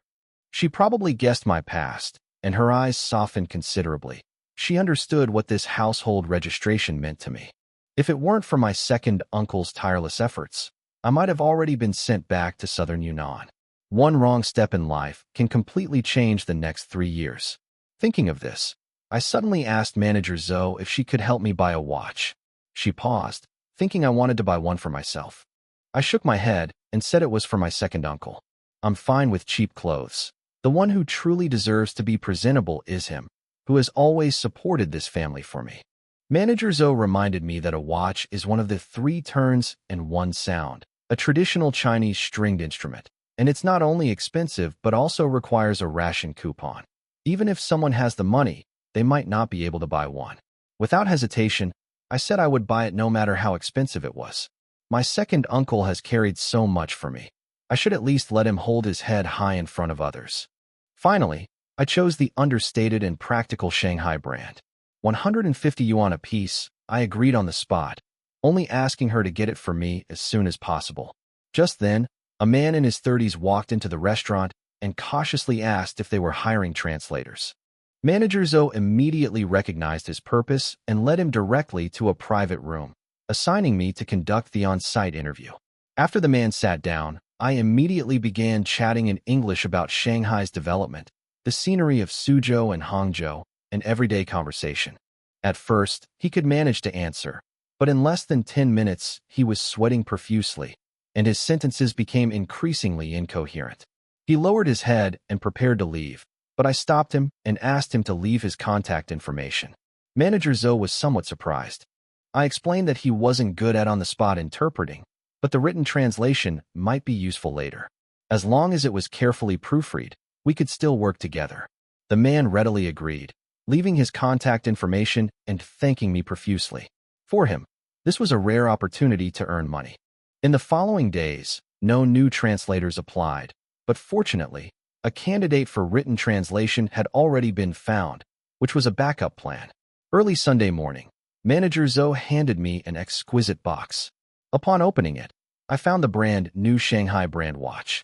She probably guessed my past, and her eyes softened considerably. She understood what this household registration meant to me. If it weren't for my second uncle's tireless efforts, I might have already been sent back to southern Yunnan. One wrong step in life can completely change the next 3 years. Thinking of this, I suddenly asked Manager Zhou if she could help me buy a watch. She paused, thinking I wanted to buy one for myself. I shook my head and said it was for my second uncle. I'm fine with cheap clothes. The one who truly deserves to be presentable is him, who has always supported this family for me. Manager Zhou reminded me that a watch is one of the 3 turns and 1 sound, a traditional Chinese stringed instrument, and it's not only expensive but also requires a ration coupon. Even if someone has the money, they might not be able to buy one. Without hesitation, I said I would buy it no matter how expensive it was. My second uncle has carried so much for me. I should at least let him hold his head high in front of others. Finally, I chose the understated and practical Shanghai brand. 150 yuan a piece, I agreed on the spot, only asking her to get it for me as soon as possible. Just then, a man in his 30s walked into the restaurant and cautiously asked if they were hiring translators. Manager Zhou immediately recognized his purpose and led him directly to a private room, assigning me to conduct the on-site interview. After the man sat down, I immediately began chatting in English about Shanghai's development, the scenery of Suzhou and Hangzhou, and everyday conversation. At first, he could manage to answer, But in less than 10 minutes, he was sweating profusely, and his sentences became increasingly incoherent. He lowered his head and prepared to leave, but I stopped him and asked him to leave his contact information. Manager Zoe was somewhat surprised. I explained that he wasn't good at on-the-spot interpreting, but the written translation might be useful later. As long as it was carefully proofread, we could still work together. The man readily agreed, leaving his contact information and thanking me profusely. For him, this was a rare opportunity to earn money. In the following days, no new translators applied, but fortunately, a candidate for written translation had already been found, which was a backup plan. Early Sunday morning, Manager Zoe handed me an exquisite box. Upon opening it, I found the brand new Shanghai brand watch.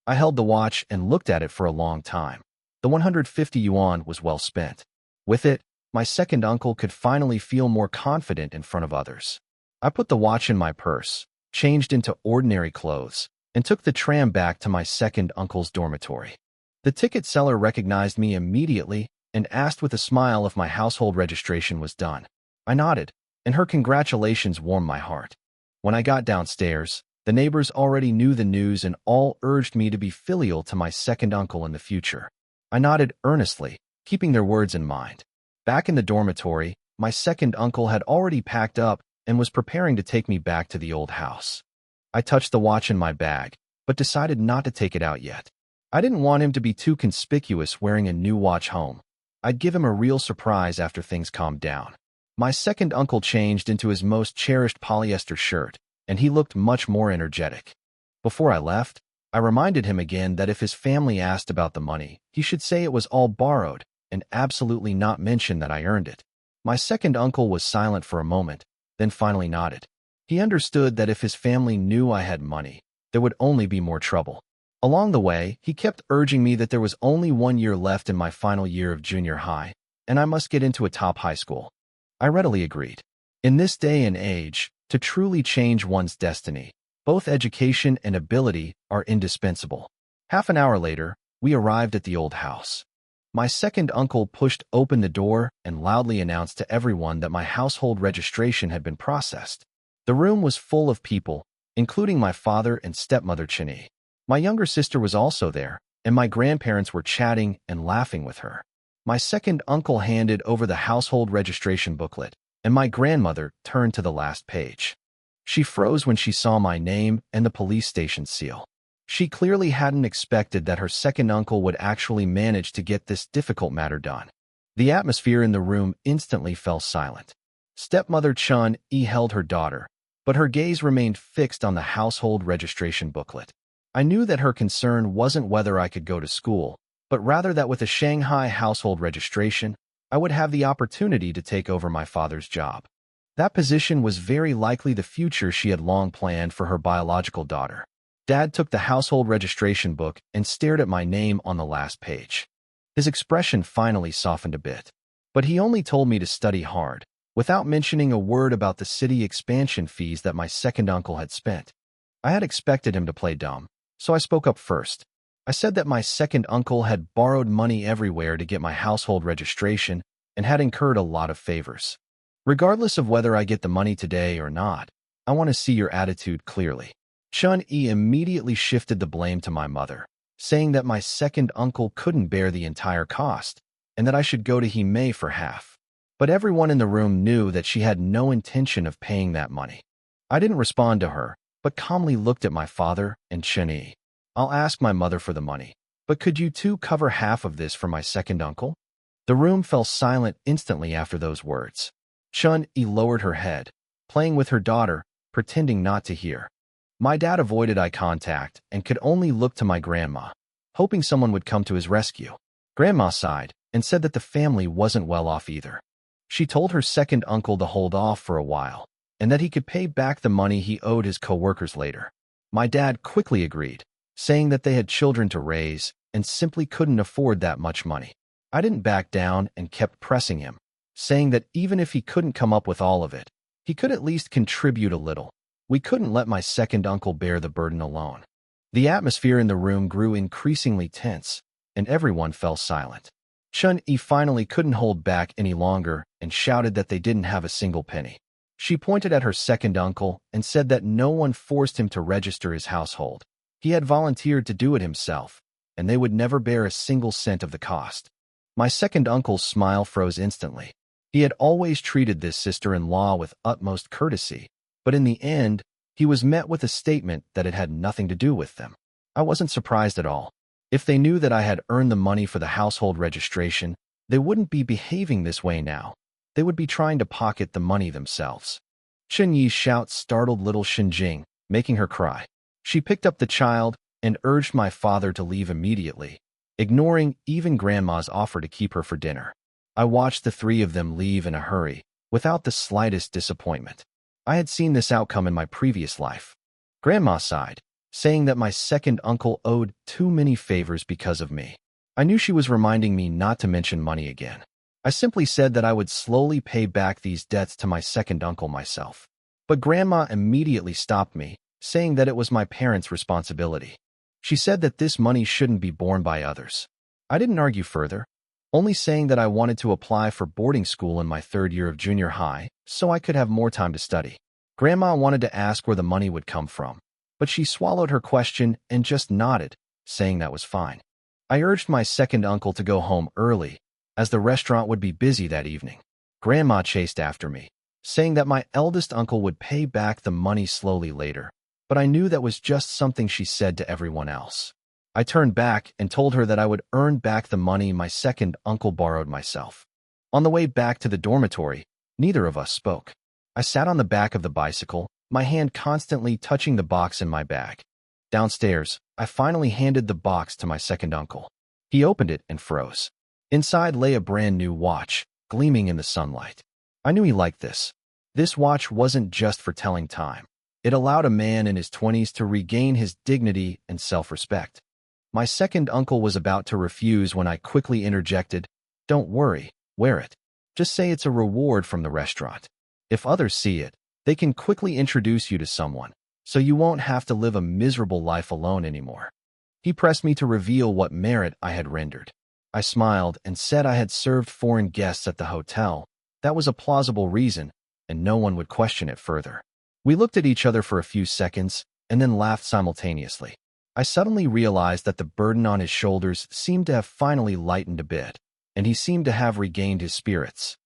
I held the watch and looked at it for a long time. The 150 yuan was well spent. With it, my second uncle could finally feel more confident in front of others. I put the watch in my purse, changed into ordinary clothes, and took the tram back to my second uncle's dormitory. The ticket seller recognized me immediately and asked with a smile if my household registration was done. I nodded, and her congratulations warmed my heart. When I got downstairs, the neighbors already knew the news and all urged me to be filial to my second uncle in the future. I nodded earnestly, keeping their words in mind. Back in the dormitory, my second uncle had already packed up and was preparing to take me back to the old house. I touched the watch in my bag, but decided not to take it out yet. I didn't want him to be too conspicuous wearing a new watch home. I'd give him a real surprise after things calmed down. My second uncle changed into his most cherished polyester shirt, and he looked much more energetic. Before I left, I reminded him again that if his family asked about the money, he should say it was all borrowed and absolutely not mention that I earned it. My second uncle was silent for a moment, then finally nodded. He understood that if his family knew I had money, there would only be more trouble. Along the way, he kept urging me that there was only 1 year left in my final year of junior high, and I must get into a top high school. I readily agreed. In this day and age, to truly change one's destiny, both education and ability are indispensable. Half an hour later, we arrived at the old house. My second uncle pushed open the door and loudly announced to everyone that my household registration had been processed. The room was full of people, including my father and stepmother Chinny. My younger sister was also there, and my grandparents were chatting and laughing with her. My second uncle handed over the household registration booklet, and my grandmother turned to the last page. She froze when she saw my name and the police station seal. She clearly hadn't expected that her second uncle would actually manage to get this difficult matter done. The atmosphere in the room instantly fell silent. Stepmother Chun-Yi held her daughter, but her gaze remained fixed on the household registration booklet. I knew that her concern wasn't whether I could go to school, but rather that with a Shanghai household registration, I would have the opportunity to take over my father's job. That position was very likely the future she had long planned for her biological daughter. Dad took the household registration book and stared at my name on the last page. His expression finally softened a bit, but he only told me to study hard, without mentioning a word about the city expansion fees that my second uncle had spent. I had expected him to play dumb, so I spoke up first. I said that my second uncle had borrowed money everywhere to get my household registration and had incurred a lot of favors. Regardless of whether I get the money today or not, I want to see your attitude clearly. Chun-Yi immediately shifted the blame to my mother, saying that my second uncle couldn't bear the entire cost and that I should go to Hime for half. But everyone in the room knew that she had no intention of paying that money. I didn't respond to her, but calmly looked at my father and Chun-Yi. I'll ask my mother for the money, but could you two cover half of this for my second uncle? The room fell silent instantly after those words. Chun-Yi lowered her head, playing with her daughter, pretending not to hear. My dad avoided eye contact and could only look to my grandma, hoping someone would come to his rescue. Grandma sighed and said that the family wasn't well off either. She told her second uncle to hold off for a while, and that he could pay back the money he owed his co-workers later. My dad quickly agreed, saying that they had children to raise and simply couldn't afford that much money. I didn't back down and kept pressing him, saying that even if he couldn't come up with all of it, he could at least contribute a little. We couldn't let my second uncle bear the burden alone. The atmosphere in the room grew increasingly tense, and everyone fell silent. Chun-Yi finally couldn't hold back any longer and shouted that they didn't have a single penny. She pointed at her second uncle and said that no one forced him to register his household. He had volunteered to do it himself, and they would never bear a single cent of the cost. My second uncle's smile froze instantly. He had always treated this sister-in-law with utmost courtesy, but in the end, he was met with a statement that it had nothing to do with them. I wasn't surprised at all. If they knew that I had earned the money for the household registration, they wouldn't be behaving this way now. They would be trying to pocket the money themselves. Chen Yi's shout startled little Shinjing, making her cry. She picked up the child and urged my father to leave immediately, ignoring even Grandma's offer to keep her for dinner. I watched the three of them leave in a hurry, without the slightest disappointment. I had seen this outcome in my previous life. Grandma sighed, saying that my second uncle owed too many favors because of me. I knew she was reminding me not to mention money again. I simply said that I would slowly pay back these debts to my second uncle myself. But Grandma immediately stopped me, saying that it was my parents' responsibility. She said that this money shouldn't be borne by others. I didn't argue further, only saying that I wanted to apply for boarding school in my third year of junior high so I could have more time to study. Grandma wanted to ask where the money would come from, but she swallowed her question and just nodded, saying that was fine. I urged my second uncle to go home early, as the restaurant would be busy that evening. Grandma chased after me, saying that my eldest uncle would pay back the money slowly later, but I knew that was just something she said to everyone else. I turned back and told her that I would earn back the money my second uncle borrowed myself. On the way back to the dormitory, neither of us spoke. I sat on the back of the bicycle, my hand constantly touching the box in my bag. Downstairs, I finally handed the box to my second uncle. He opened it and froze. Inside lay a brand new watch, gleaming in the sunlight. I knew he liked this. This watch wasn't just for telling time. It allowed a man in his 20s to regain his dignity and self-respect. My second uncle was about to refuse when I quickly interjected, "Don't worry, wear it. Just say it's a reward from the restaurant. If others see it, they can quickly introduce you to someone, so you won't have to live a miserable life alone anymore." He pressed me to reveal what merit I had rendered. I smiled and said I had served foreign guests at the hotel. That was a plausible reason, and no one would question it further. We looked at each other for a few seconds and then laughed simultaneously. I suddenly realized that the burden on his shoulders seemed to have finally lightened a bit, and he seemed to have regained his spirits.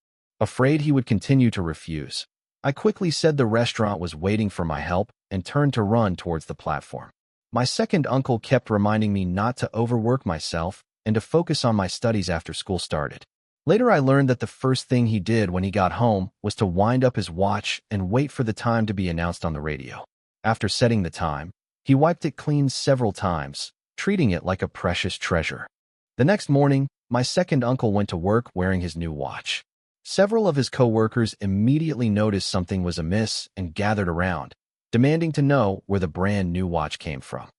Afraid he would continue to refuse, I quickly said the restaurant was waiting for my help and turned to run towards the platform. My second uncle kept reminding me not to overwork myself and to focus on my studies after school started. Later I learned that the first thing he did when he got home was to wind up his watch and wait for the time to be announced on the radio. After setting the time, he wiped it clean several times, treating it like a precious treasure. The next morning, my second uncle went to work wearing his new watch. Several of his co-workers immediately noticed something was amiss and gathered around, demanding to know where the brand new watch came from.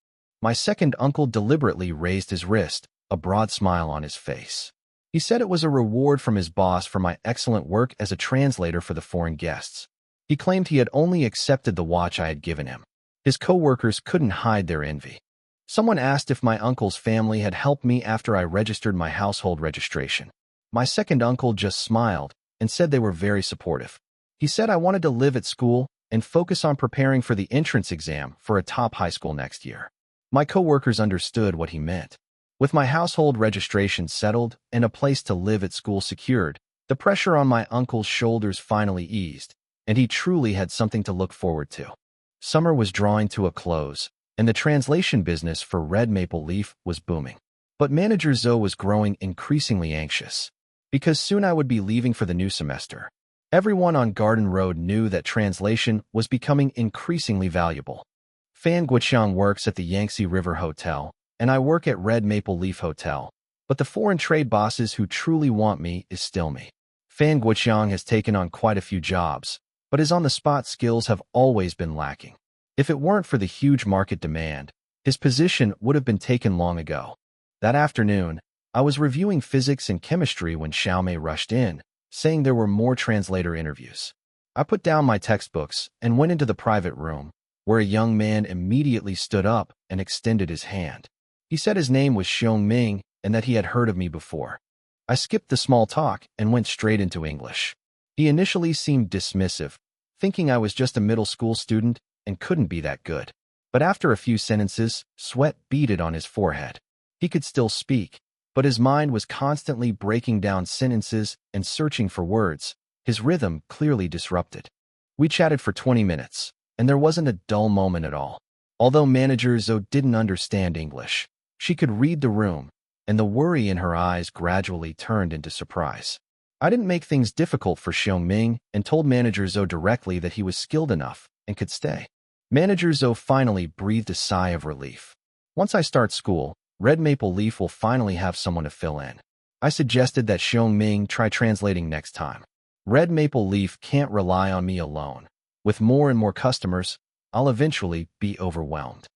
My second uncle deliberately raised his wrist, a broad smile on his face. He said it was a reward from his boss for my excellent work as a translator for the foreign guests. He claimed he had only accepted the watch I had given him. His co-workers couldn't hide their envy. Someone asked if my uncle's family had helped me after I registered my household registration. My second uncle just smiled and said they were very supportive. He said I wanted to live at school and focus on preparing for the entrance exam for a top high school next year. My co-workers understood what he meant. With my household registration settled and a place to live at school secured, the pressure on my uncle's shoulders finally eased, and he truly had something to look forward to. Summer was drawing to a close, and the translation business for Red Maple Leaf was booming. But manager Zoe was growing increasingly anxious, because soon I would be leaving for the new semester. Everyone on Garden Road knew that translation was becoming increasingly valuable. Fan Guoqiang works at the Yangtze River Hotel, and I work at Red Maple Leaf Hotel, but the foreign trade bosses who truly want me is still me. Fan Guoqiang has taken on quite a few jobs, but his on-the-spot skills have always been lacking. If it weren't for the huge market demand, his position would have been taken long ago. That afternoon, I was reviewing physics and chemistry when Xiaomei rushed in, saying there were more translator interviews. I put down my textbooks and went into the private room, where a young man immediately stood up and extended his hand. He said his name was Xiong Ming and that he had heard of me before. I skipped the small talk and went straight into English. He initially seemed dismissive, thinking I was just a middle school student and couldn't be that good. But after a few sentences, sweat beaded on his forehead. He could still speak, but his mind was constantly breaking down sentences and searching for words, his rhythm clearly disrupted. We chatted for 20 minutes, and there wasn't a dull moment at all. Although Manager Zhou didn't understand English, she could read the room, and the worry in her eyes gradually turned into surprise. I didn't make things difficult for Xiongming and told Manager Zhou directly that he was skilled enough and could stay. Manager Zhou finally breathed a sigh of relief. Once I start school, Red Maple Leaf will finally have someone to fill in. I suggested that Xiongming try translating next time. Red Maple Leaf can't rely on me alone. With more and more customers, I'll eventually be overwhelmed.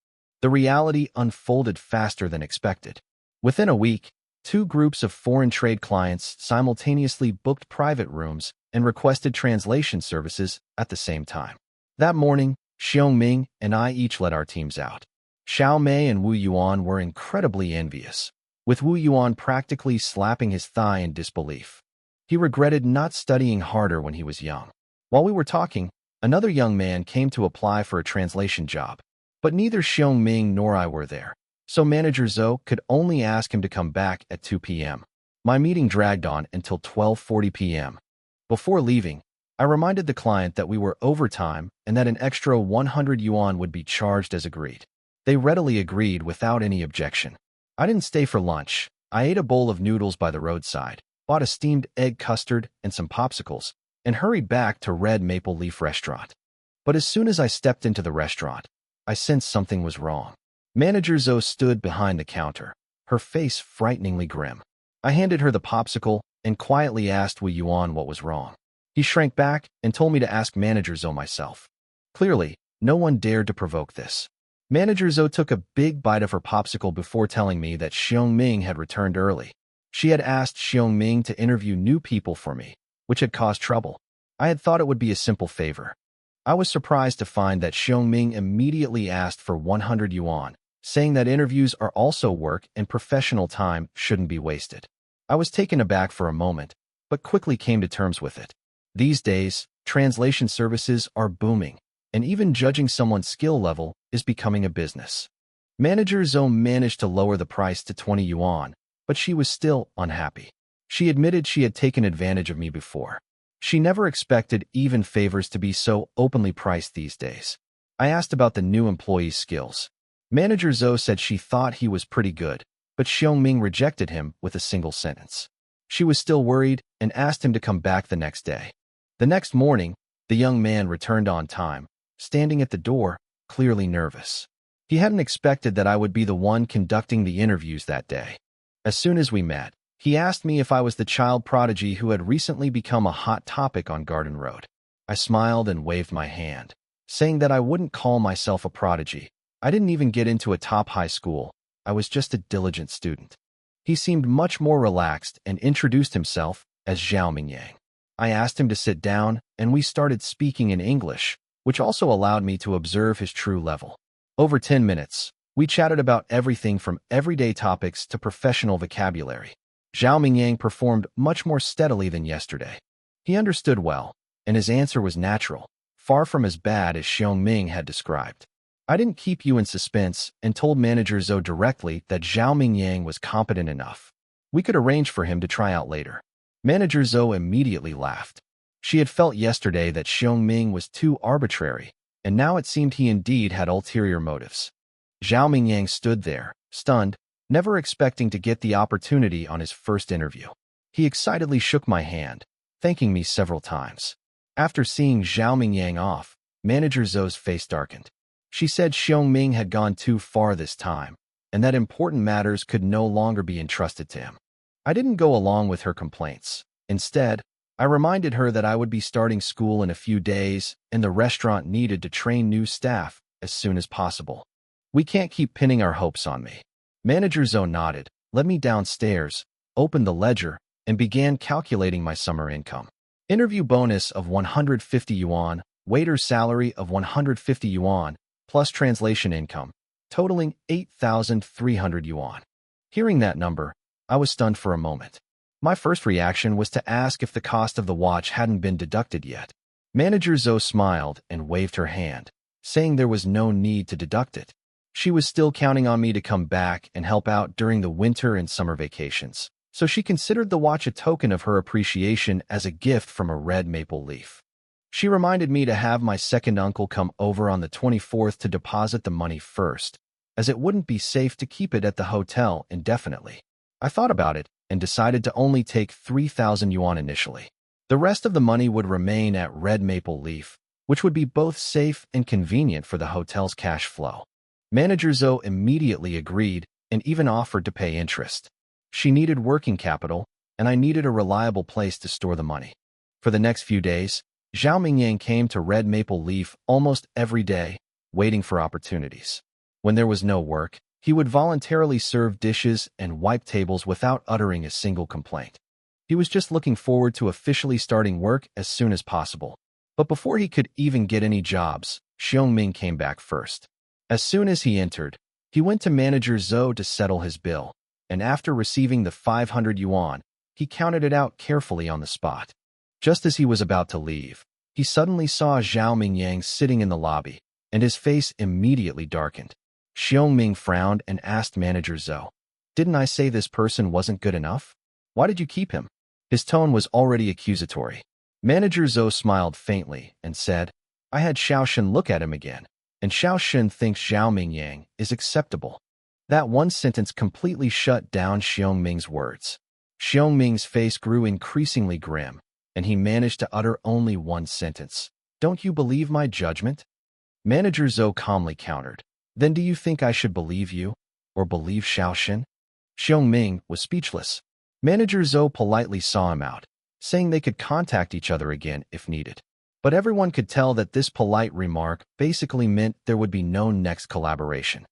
The reality unfolded faster than expected. Within a week, 2 groups of foreign trade clients simultaneously booked private rooms and requested translation services at the same time. That morning, Xiongming and I each led our teams out. Xiao Mei and Wu Yuan were incredibly envious, with Wu Yuan practically slapping his thigh in disbelief. He regretted not studying harder when he was young. While we were talking, another young man came to apply for a translation job, but neither Xiongming nor I were there, so Manager Zhou could only ask him to come back at 2 p.m. My meeting dragged on until 12:40 p.m. Before leaving, I reminded the client that we were overtime and that an extra 100 yuan would be charged as agreed. They readily agreed without any objection. I didn't stay for lunch. I ate a bowl of noodles by the roadside, bought a steamed egg custard and some popsicles, and hurried back to Red Maple Leaf Restaurant. But as soon as I stepped into the restaurant, I sensed something was wrong. Manager Zhou stood behind the counter, her face frighteningly grim. I handed her the popsicle and quietly asked Wu Yuan what was wrong. He shrank back and told me to ask Manager Zhou myself. Clearly, no one dared to provoke this. Manager Zhou took a big bite of her popsicle before telling me that Xiongming had returned early. She had asked Xiongming to interview new people for me, which had caused trouble. I had thought it would be a simple favor. I was surprised to find that Xiongming immediately asked for 100 yuan, saying that interviews are also work and professional time shouldn't be wasted. I was taken aback for a moment, but quickly came to terms with it. These days, translation services are booming, and even judging someone's skill level is becoming a business. Manager Zhou managed to lower the price to 20 yuan, but she was still unhappy. She admitted she had taken advantage of me before. She never expected even favors to be so openly priced these days. I asked about the new employee's skills. Manager Zhou said she thought he was pretty good, but Xiongming rejected him with a single sentence. She was still worried and asked him to come back the next day. The next morning, the young man returned on time, standing at the door, clearly nervous. He hadn't expected that I would be the one conducting the interviews that day. As soon as we met, he asked me if I was the child prodigy who had recently become a hot topic on Garden Road. I smiled and waved my hand, saying that I wouldn't call myself a prodigy. I didn't even get into a top high school. I was just a diligent student. He seemed much more relaxed and introduced himself as Zhao Mingyang. I asked him to sit down, and we started speaking in English, which also allowed me to observe his true level. Over 10 minutes, we chatted about everything from everyday topics to professional vocabulary. Zhao Mingyang performed much more steadily than yesterday. He understood well, and his answer was natural, far from as bad as Xiongming had described. I didn't keep you in suspense and told Manager Zhou directly that Zhao Mingyang was competent enough. We could arrange for him to try out later. Manager Zhou immediately laughed. She had felt yesterday that Xiongming was too arbitrary, and now it seemed he indeed had ulterior motives. Zhao Mingyang stood there, stunned, never expecting to get the opportunity on his first interview. He excitedly shook my hand, thanking me several times. After seeing Zhao Mingyang off, Manager Zhou's face darkened. She said Xiongming had gone too far this time, and that important matters could no longer be entrusted to him. I didn't go along with her complaints. Instead, I reminded her that I would be starting school in a few days and the restaurant needed to train new staff as soon as possible. We can't keep pinning our hopes on me. Manager Zhou nodded, led me downstairs, opened the ledger, and began calculating my summer income. Interview bonus of 150 yuan, waiter's salary of 150 yuan, plus translation income, totaling 8,300 yuan. Hearing that number, I was stunned for a moment. My first reaction was to ask if the cost of the watch hadn't been deducted yet. Manager Zhou smiled and waved her hand, saying there was no need to deduct it. She was still counting on me to come back and help out during the winter and summer vacations, so she considered the watch a token of her appreciation as a gift from a red maple leaf. She reminded me to have my second uncle come over on the 24th to deposit the money first, as it wouldn't be safe to keep it at the hotel indefinitely. I thought about it and decided to only take 3,000 yuan initially. The rest of the money would remain at Red Maple Leaf, which would be both safe and convenient for the hotel's cash flow. Manager Zhou immediately agreed and even offered to pay interest. She needed working capital, and I needed a reliable place to store the money. For the next few days, Zhao Mingyang came to Red Maple Leaf almost every day, waiting for opportunities. When there was no work, he would voluntarily serve dishes and wipe tables without uttering a single complaint. He was just looking forward to officially starting work as soon as possible. But before he could even get any jobs, Xiongming came back first. As soon as he entered, he went to Manager Zhou to settle his bill, and after receiving the 500 yuan, he counted it out carefully on the spot. Just as he was about to leave, he suddenly saw Zhao Mingyang sitting in the lobby, and his face immediately darkened. Xiongming frowned and asked Manager Zhou, "Didn't I say this person wasn't good enough? Why did you keep him?" His tone was already accusatory. Manager Zhou smiled faintly and said, "I had Xiaoshen look at him again, and Xiaoshen thinks Zhao Mingyang is acceptable." That one sentence completely shut down Xiongming's words. Xiongming's face grew increasingly grim, and he managed to utter only one sentence. "Don't you believe my judgment?" Manager Zhou calmly countered, "Then do you think I should believe you, or believe Xiaoshen?" Xiongming was speechless. Manager Zhou politely saw him out, saying they could contact each other again if needed. But everyone could tell that this polite remark basically meant there would be no next collaboration.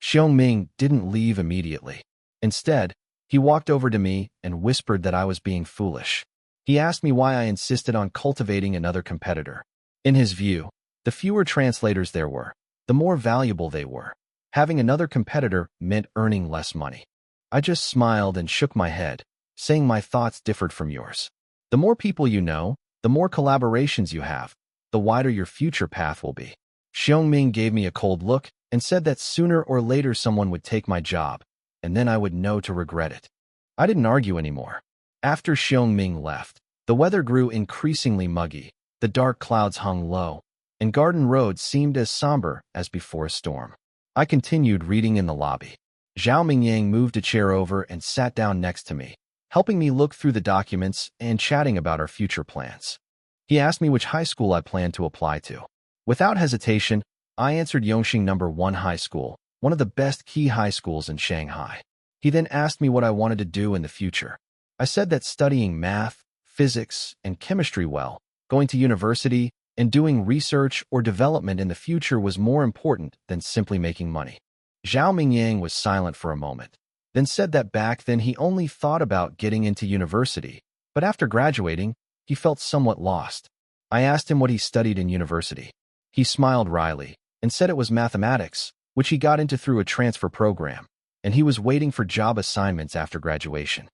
Xiongming didn't leave immediately. Instead, he walked over to me and whispered that I was being foolish. He asked me why I insisted on cultivating another competitor. In his view, the fewer translators there were, the more valuable they were. Having another competitor meant earning less money. I just smiled and shook my head, saying my thoughts differed from yours. The more people you know, the more collaborations you have, the wider your future path will be. Xiongming gave me a cold look and said that sooner or later someone would take my job, and then I would know to regret it. I didn't argue anymore. After Xiongming left, the weather grew increasingly muggy, the dark clouds hung low, and Garden Road seemed as somber as before a storm. I continued reading in the lobby. Zhao Mingyang moved a chair over and sat down next to me, helping me look through the documents and chatting about our future plans. He asked me which high school I planned to apply to. Without hesitation, I answered Yongxing No. 1 High School, one of the best key high schools in Shanghai. He then asked me what I wanted to do in the future. I said that studying math, physics, and chemistry well, going to university, and doing research or development in the future was more important than simply making money. Zhao Mingyang was silent for a moment, then said that back then he only thought about getting into university, but after graduating, he felt somewhat lost. I asked him what he studied in university. He smiled wryly and said it was mathematics, which he got into through a transfer program, and he was waiting for job assignments after graduation.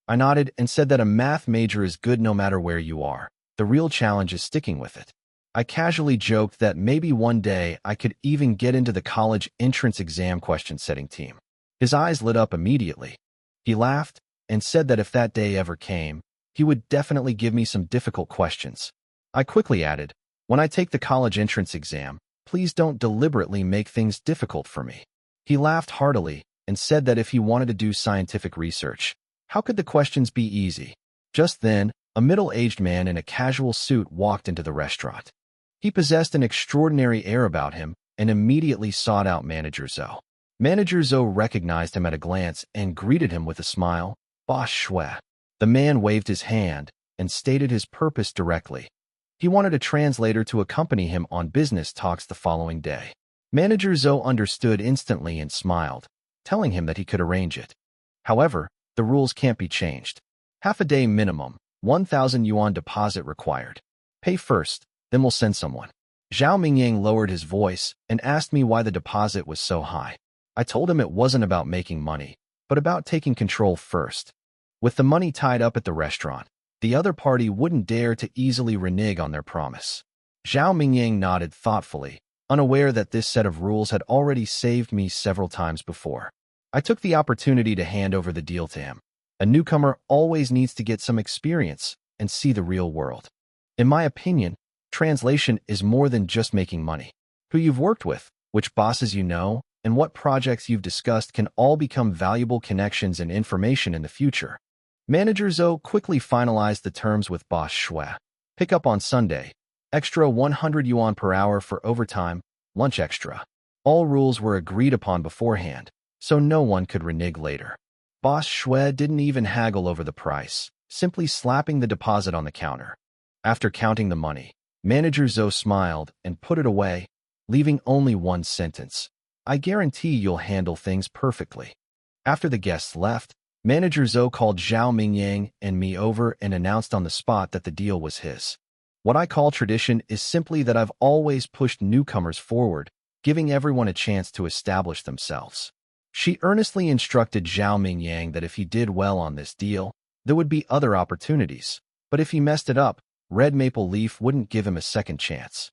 I nodded and said that a math major is good no matter where you are. The real challenge is sticking with it. I casually joked that maybe one day I could even get into the college entrance exam question-setting team. His eyes lit up immediately. He laughed and said that if that day ever came, he would definitely give me some difficult questions. I quickly added, "When I take the college entrance exam, please don't deliberately make things difficult for me." He laughed heartily and said that if he wanted to do scientific research, how could the questions be easy? Just then, a middle-aged man in a casual suit walked into the restaurant. He possessed an extraordinary air about him and immediately sought out Manager Zhou. Manager Zhou recognized him at a glance and greeted him with a smile. "Boss Shui." The man waved his hand and stated his purpose directly. He wanted a translator to accompany him on business talks the following day. Manager Zhou understood instantly and smiled, telling him that he could arrange it. However, the rules can't be changed. Half a day minimum, 1,000 yuan deposit required. Pay first, then we'll send someone. Zhao Mingyang lowered his voice and asked me why the deposit was so high. I told him it wasn't about making money, but about taking control first. With the money tied up at the restaurant, the other party wouldn't dare to easily renege on their promise. Zhao Mingyang nodded thoughtfully, unaware that this set of rules had already saved me several times before. I took the opportunity to hand over the deal to him. A newcomer always needs to get some experience and see the real world. In my opinion, translation is more than just making money. Who you've worked with, which bosses you know, and what projects you've discussed can all become valuable connections and information in the future. Manager Zhou quickly finalized the terms with boss Shui. Pick up on Sunday. Extra 100 yuan per hour for overtime, lunch extra. All rules were agreed upon beforehand, so no one could renege later. Boss Shui didn't even haggle over the price, simply slapping the deposit on the counter. After counting the money, Manager Zhou smiled and put it away, leaving only one sentence. I guarantee you'll handle things perfectly. After the guests left, Manager Zhou called Zhao Mingyang and me over and announced on the spot that the deal was his. What I call tradition is simply that I've always pushed newcomers forward, giving everyone a chance to establish themselves. She earnestly instructed Zhao Mingyang that if he did well on this deal, there would be other opportunities, but if he messed it up, Red Maple Leaf wouldn't give him a second chance.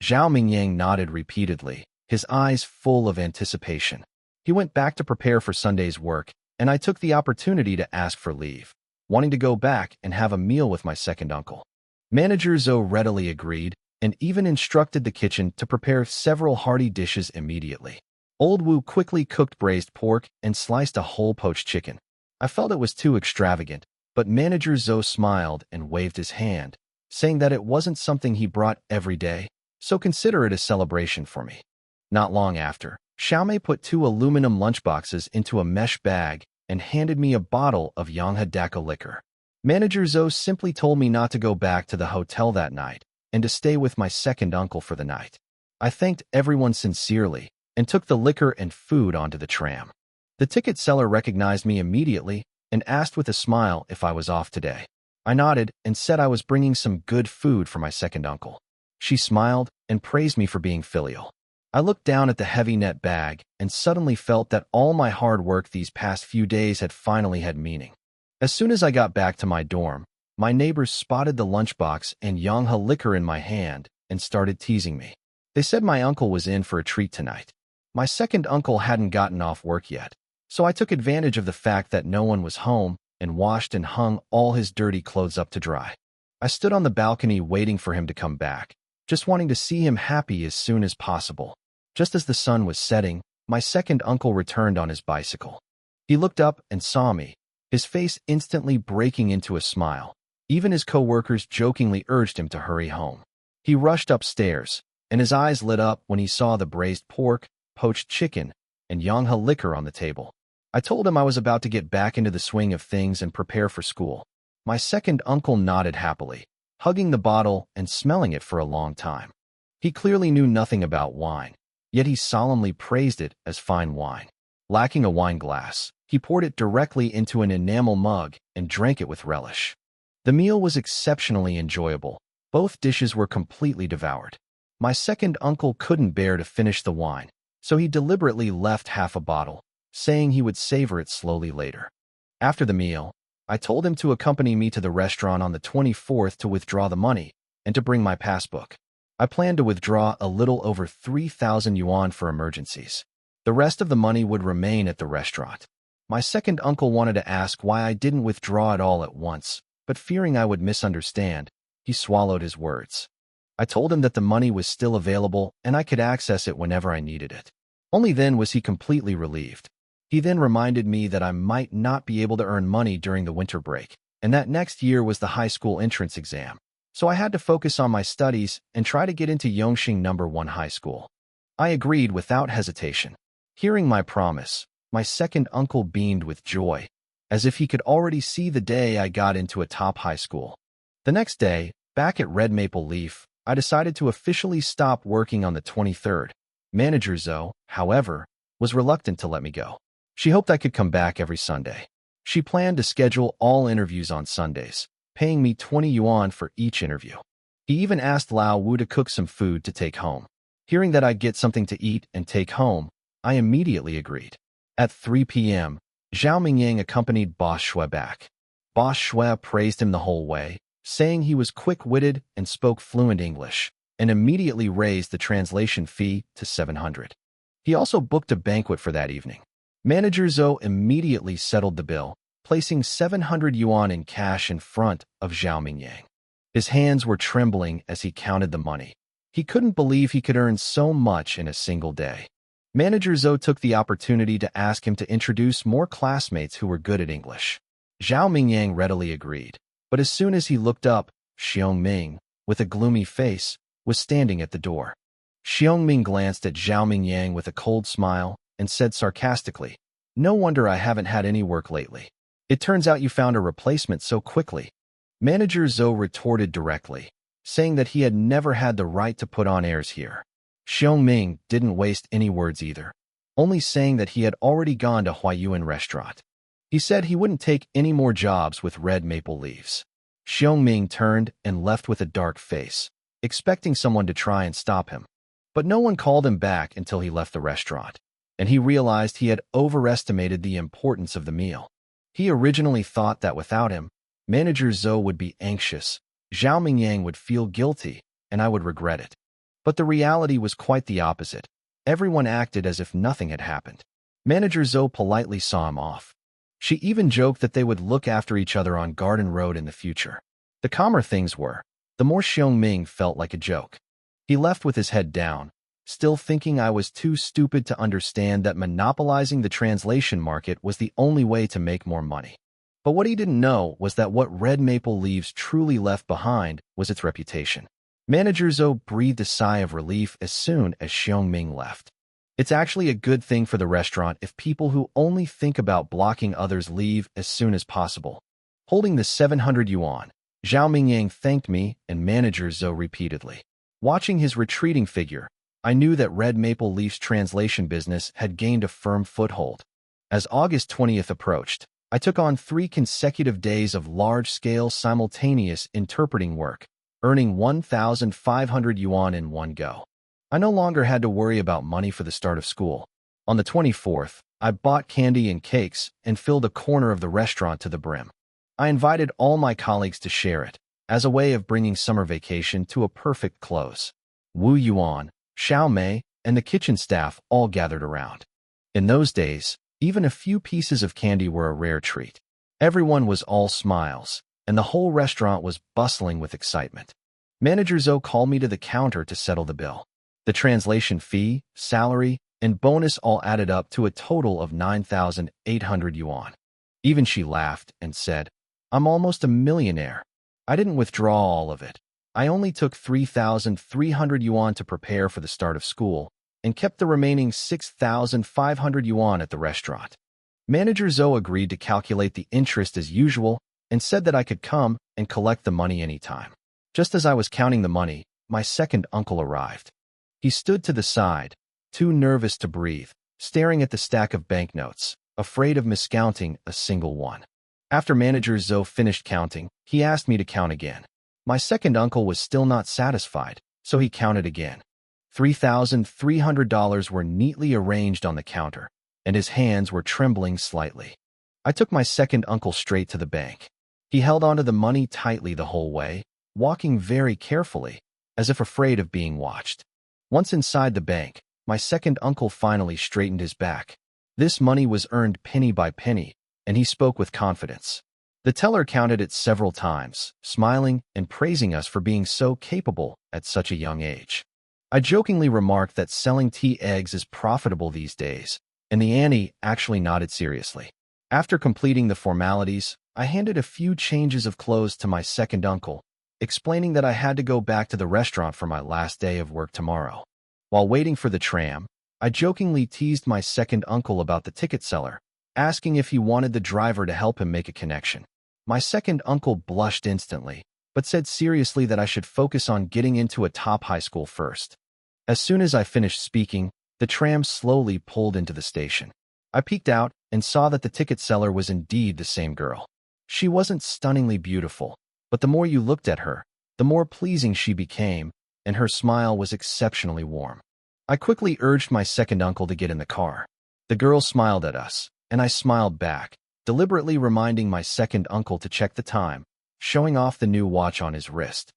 Zhao Mingyang nodded repeatedly, his eyes full of anticipation. He went back to prepare for Sunday's work, and I took the opportunity to ask for leave, wanting to go back and have a meal with my second uncle. Manager Zhou readily agreed and even instructed the kitchen to prepare several hearty dishes immediately. Old Wu quickly cooked braised pork and sliced a whole poached chicken. I felt it was too extravagant, but Manager Zhou smiled and waved his hand, saying that it wasn't something he brought every day, so consider it a celebration for me. Not long after, Xiaomei put 2 aluminum lunchboxes into a mesh bag and handed me a bottle of Yanghe Dako liquor. Manager Zhou simply told me not to go back to the hotel that night and to stay with my second uncle for the night. I thanked everyone sincerely and took the liquor and food onto the tram. The ticket seller recognized me immediately and asked with a smile if I was off today. I nodded and said I was bringing some good food for my second uncle. She smiled and praised me for being filial. I looked down at the heavy net bag and suddenly felt that all my hard work these past few days had finally had meaning. As soon as I got back to my dorm, my neighbors spotted the lunchbox and Yanghe liquor in my hand and started teasing me. They said my uncle was in for a treat tonight. My second uncle hadn't gotten off work yet, so I took advantage of the fact that no one was home and washed and hung all his dirty clothes up to dry. I stood on the balcony waiting for him to come back, just wanting to see him happy as soon as possible. Just as the sun was setting, my second uncle returned on his bicycle. He looked up and saw me, his face instantly breaking into a smile. Even his co-workers jokingly urged him to hurry home. He rushed upstairs, and his eyes lit up when he saw the braised pork, poached chicken, and Yanghe liquor on the table. I told him I was about to get back into the swing of things and prepare for school. My second uncle nodded happily, hugging the bottle and smelling it for a long time. He clearly knew nothing about wine, yet he solemnly praised it as fine wine. Lacking a wine glass, he poured it directly into an enamel mug and drank it with relish. The meal was exceptionally enjoyable. Both dishes were completely devoured. My second uncle couldn't bear to finish the wine, so he deliberately left half a bottle, saying he would savor it slowly later. After the meal, I told him to accompany me to the restaurant on the 24th to withdraw the money and to bring my passbook. I planned to withdraw a little over 3,000 yuan for emergencies. The rest of the money would remain at the restaurant. My second uncle wanted to ask why I didn't withdraw it all at once, but fearing I would misunderstand, he swallowed his words. I told him that the money was still available and I could access it whenever I needed it. Only then was he completely relieved. He then reminded me that I might not be able to earn money during the winter break, and that next year was the high school entrance exam, so I had to focus on my studies and try to get into Yongxing No. 1 high school. I agreed without hesitation. Hearing my promise, my second uncle beamed with joy, as if he could already see the day I got into a top high school. The next day, back at Red Maple Leaf, I decided to officially stop working on the 23rd. Manager Zhou, however, was reluctant to let me go. She hoped I could come back every Sunday. She planned to schedule all interviews on Sundays, paying me 20 yuan for each interview. He even asked Lao Wu to cook some food to take home. Hearing that I'd get something to eat and take home, I immediately agreed. At 3 p.m., Zhao Mingyang accompanied Boss Shui back. Boss Shui praised him the whole way, saying he was quick-witted and spoke fluent English. and immediately raised the translation fee to 700. He also booked a banquet for that evening. Manager Zhou immediately settled the bill, placing 700 yuan in cash in front of Zhao Mingyang. His hands were trembling as he counted the money. He couldn't believe he could earn so much in a single day. Manager Zhou took the opportunity to ask him to introduce more classmates who were good at English. Zhao Mingyang readily agreed, but as soon as he looked up, Xiong Ming, with a gloomy face, was standing at the door. Xiong Ming glanced at Zhao Mingyang with a cold smile and said sarcastically, "No wonder I haven't had any work lately. It turns out you found a replacement so quickly." Manager Zhou retorted directly, saying that he had never had the right to put on airs here. Xiong Ming didn't waste any words either, only saying that he had already gone to Huayuan restaurant. He said he wouldn't take any more jobs with red maple leaves. Xiong Ming turned and left with a dark face, expecting someone to try and stop him. But no one called him back until he left the restaurant, and he realized he had overestimated the importance of the meal. He originally thought that without him, Manager Zhou would be anxious, Zhao Mingyang would feel guilty, and I would regret it. But the reality was quite the opposite. Everyone acted as if nothing had happened. Manager Zhou politely saw him off. She even joked that they would look after each other on Garden Road in the future. The calmer things were, the more Xiong Ming felt like a joke. He left with his head down, still thinking I was too stupid to understand that monopolizing the translation market was the only way to make more money. But what he didn't know was that what Red Maple Leaves truly left behind was its reputation. Manager Zhou breathed a sigh of relief as soon as Xiong Ming left. It's actually a good thing for the restaurant if people who only think about blocking others leave as soon as possible. Holding the 700 yuan, Zhao Mingyang thanked me and Manager Zhou repeatedly. Watching his retreating figure, I knew that Red Maple Leaf's translation business had gained a firm foothold. As August 20th approached, I took on 3 consecutive days of large-scale simultaneous interpreting work, earning 1,500 yuan in one go. I no longer had to worry about money for the start of school. On the 24th, I bought candy and cakes and filled a corner of the restaurant to the brim. I invited all my colleagues to share it, as a way of bringing summer vacation to a perfect close. Wu Yuan, Xiao Mei, and the kitchen staff all gathered around. In those days, even a few pieces of candy were a rare treat. Everyone was all smiles, and the whole restaurant was bustling with excitement. Manager Zhou called me to the counter to settle the bill. The translation fee, salary, and bonus all added up to a total of 9,800 yuan. Even she laughed and said, "I'm almost a millionaire." I didn't withdraw all of it. I only took 3,300 yuan to prepare for the start of school and kept the remaining 6,500 yuan at the restaurant. Manager Zhou agreed to calculate the interest as usual and said that I could come and collect the money anytime. Just as I was counting the money, my second uncle arrived. He stood to the side, too nervous to breathe, staring at the stack of banknotes, afraid of miscounting a single one. After Manager Zhou finished counting, he asked me to count again. My second uncle was still not satisfied, so he counted again. $3,300 were neatly arranged on the counter, and his hands were trembling slightly. I took my second uncle straight to the bank. He held onto the money tightly the whole way, walking very carefully, as if afraid of being watched. Once inside the bank, my second uncle finally straightened his back. This money was earned penny by penny, and he spoke with confidence. The teller counted it several times, smiling and praising us for being so capable at such a young age. I jokingly remarked that selling tea eggs is profitable these days, and the auntie actually nodded seriously. After completing the formalities, I handed a few changes of clothes to my second uncle, explaining that I had to go back to the restaurant for my last day of work tomorrow. While waiting for the tram, I jokingly teased my second uncle about the ticket seller, asking if he wanted the driver to help him make a connection. My second uncle blushed instantly, but said seriously that I should focus on getting into a top high school first. As soon as I finished speaking, the tram slowly pulled into the station. I peeked out and saw that the ticket seller was indeed the same girl. She wasn't stunningly beautiful, but the more you looked at her, the more pleasing she became, and her smile was exceptionally warm. I quickly urged my second uncle to get in the car. The girl smiled at us, and I smiled back, deliberately reminding my second uncle to check the time, showing off the new watch on his wrist.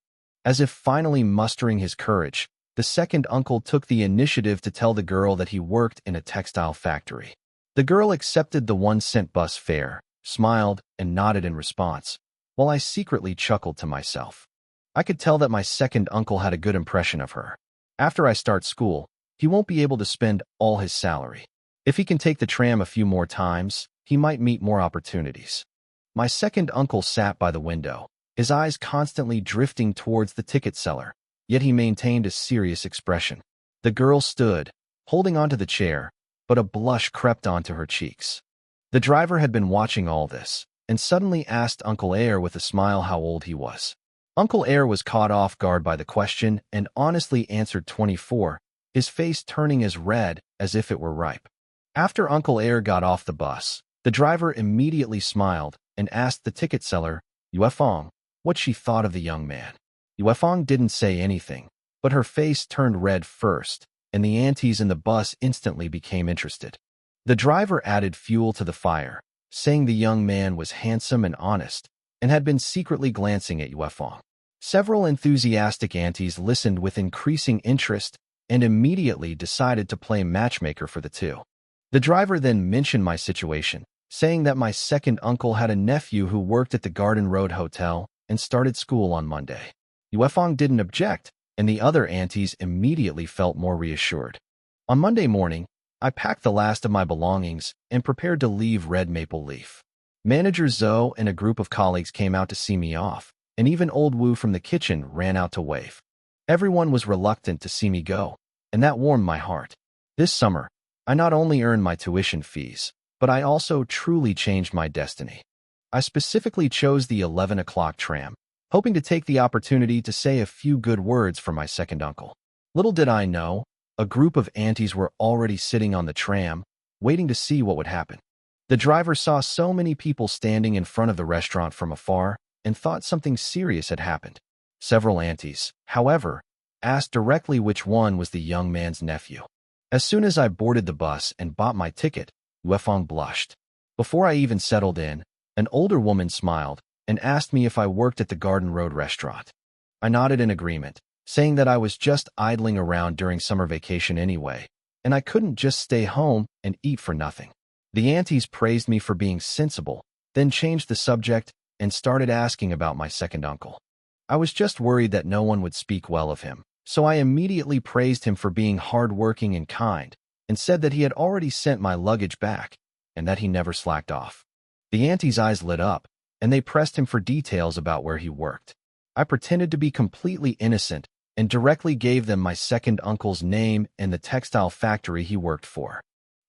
As if finally mustering his courage, the second uncle took the initiative to tell the girl that he worked in a textile factory. The girl accepted the 1-cent bus fare, smiled, and nodded in response, while I secretly chuckled to myself. I could tell that my second uncle had a good impression of her. After I start school, he won't be able to spend all his salary. If he can take the tram a few more times, he might meet more opportunities. My second uncle sat by the window, his eyes constantly drifting towards the ticket seller, yet he maintained a serious expression. The girl stood, holding onto the chair, but a blush crept onto her cheeks. The driver had been watching all this, and suddenly asked Uncle Air with a smile how old he was. Uncle Air was caught off guard by the question and honestly answered 24, his face turning as red as if it were ripe. After Uncle Air got off the bus, the driver immediately smiled and asked the ticket seller, Yuefeng, what she thought of the young man. Yuefeng didn't say anything, but her face turned red first, and the aunties in the bus instantly became interested. The driver added fuel to the fire, saying the young man was handsome and honest, and had been secretly glancing at Yuefeng. Several enthusiastic aunties listened with increasing interest and immediately decided to play matchmaker for the two. The driver then mentioned my situation, saying that my second uncle had a nephew who worked at the Garden Road Hotel and started school on Monday. Yuefeng didn't object, and the other aunties immediately felt more reassured. On Monday morning, I packed the last of my belongings and prepared to leave Red Maple Leaf. Manager Zhou and a group of colleagues came out to see me off, and even old Wu from the kitchen ran out to wave. Everyone was reluctant to see me go, and that warmed my heart. This summer, I not only earned my tuition fees, but I also truly changed my destiny. I specifically chose the 11 o'clock tram, hoping to take the opportunity to say a few good words for my second uncle. Little did I know, a group of aunties were already sitting on the tram, waiting to see what would happen. The driver saw so many people standing in front of the restaurant from afar and thought something serious had happened. Several aunties, however, asked directly which one was the young man's nephew. As soon as I boarded the bus and bought my ticket, Yuefeng blushed. Before I even settled in, an older woman smiled and asked me if I worked at the Garden Road restaurant. I nodded in agreement, saying that I was just idling around during summer vacation anyway, and I couldn't just stay home and eat for nothing. The aunties praised me for being sensible, then changed the subject and started asking about my second uncle. I was just worried that no one would speak well of him, so I immediately praised him for being hardworking and kind, and said that he had already sent my luggage back, and that he never slacked off. The aunties' eyes lit up, and they pressed him for details about where he worked. I pretended to be completely innocent and directly gave them my second uncle's name and the textile factory he worked for.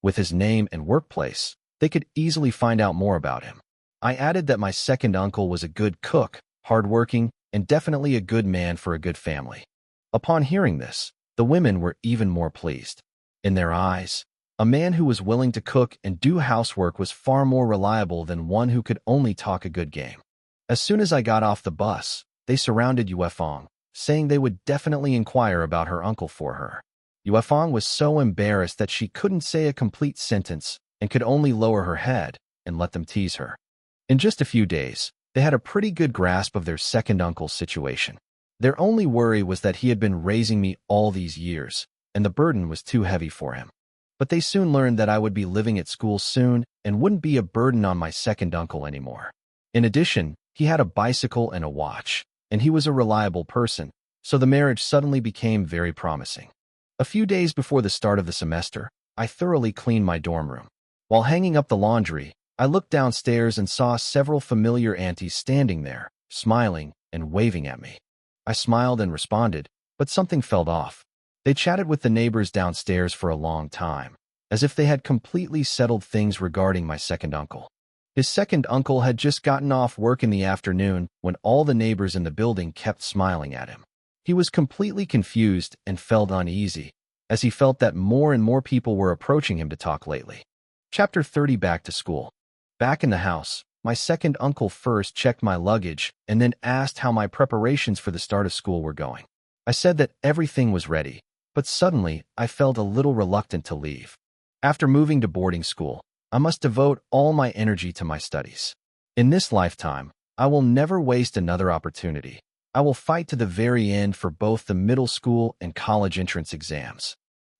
With his name and workplace, they could easily find out more about him. I added that my second uncle was a good cook, hardworking, and definitely a good man for a good family. Upon hearing this, the women were even more pleased. In their eyes, a man who was willing to cook and do housework was far more reliable than one who could only talk a good game. As soon as I got off the bus, they surrounded Yuefeng, saying they would definitely inquire about her uncle for her. Yuefeng was so embarrassed that she couldn't say a complete sentence and could only lower her head and let them tease her. In just a few days, they had a pretty good grasp of their second uncle's situation. Their only worry was that he had been raising me all these years, and the burden was too heavy for him. But they soon learned that I would be living at school soon and wouldn't be a burden on my second uncle anymore. In addition, he had a bicycle and a watch, and he was a reliable person, so the marriage suddenly became very promising. A few days before the start of the semester, I thoroughly cleaned my dorm room. While hanging up the laundry, I looked downstairs and saw several familiar aunties standing there, smiling and waving at me. I smiled and responded, but something felt off. They chatted with the neighbors downstairs for a long time, as if they had completely settled things regarding my second uncle. His second uncle had just gotten off work in the afternoon when all the neighbors in the building kept smiling at him. He was completely confused and felt uneasy, as he felt that more and more people were approaching him to talk lately. Chapter 30. Back to school. Back in the house, my second uncle first checked my luggage and then asked how my preparations for the start of school were going. I said that everything was ready, but suddenly I felt a little reluctant to leave. After moving to boarding school, I must devote all my energy to my studies. In this lifetime, I will never waste another opportunity, I will fight to the very end for both the middle school and college entrance exams.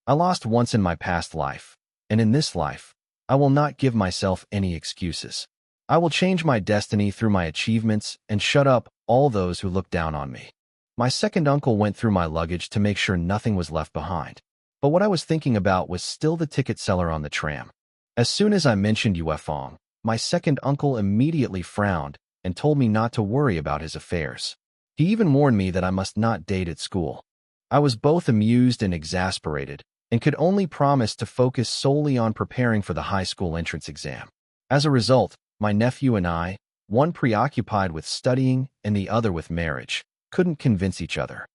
I lost once in my past life, and in this life, I will not give myself any excuses. I will change my destiny through my achievements and shut up all those who look down on me. My second uncle went through my luggage to make sure nothing was left behind. But what I was thinking about was still the ticket seller on the tram. As soon as I mentioned Yuefong, my second uncle immediately frowned and told me not to worry about his affairs. He even warned me that I must not date at school. I was both amused and exasperated, and could only promise to focus solely on preparing for the high school entrance exam. As a result, my nephew and I, one preoccupied with studying and the other with marriage, couldn't convince each other.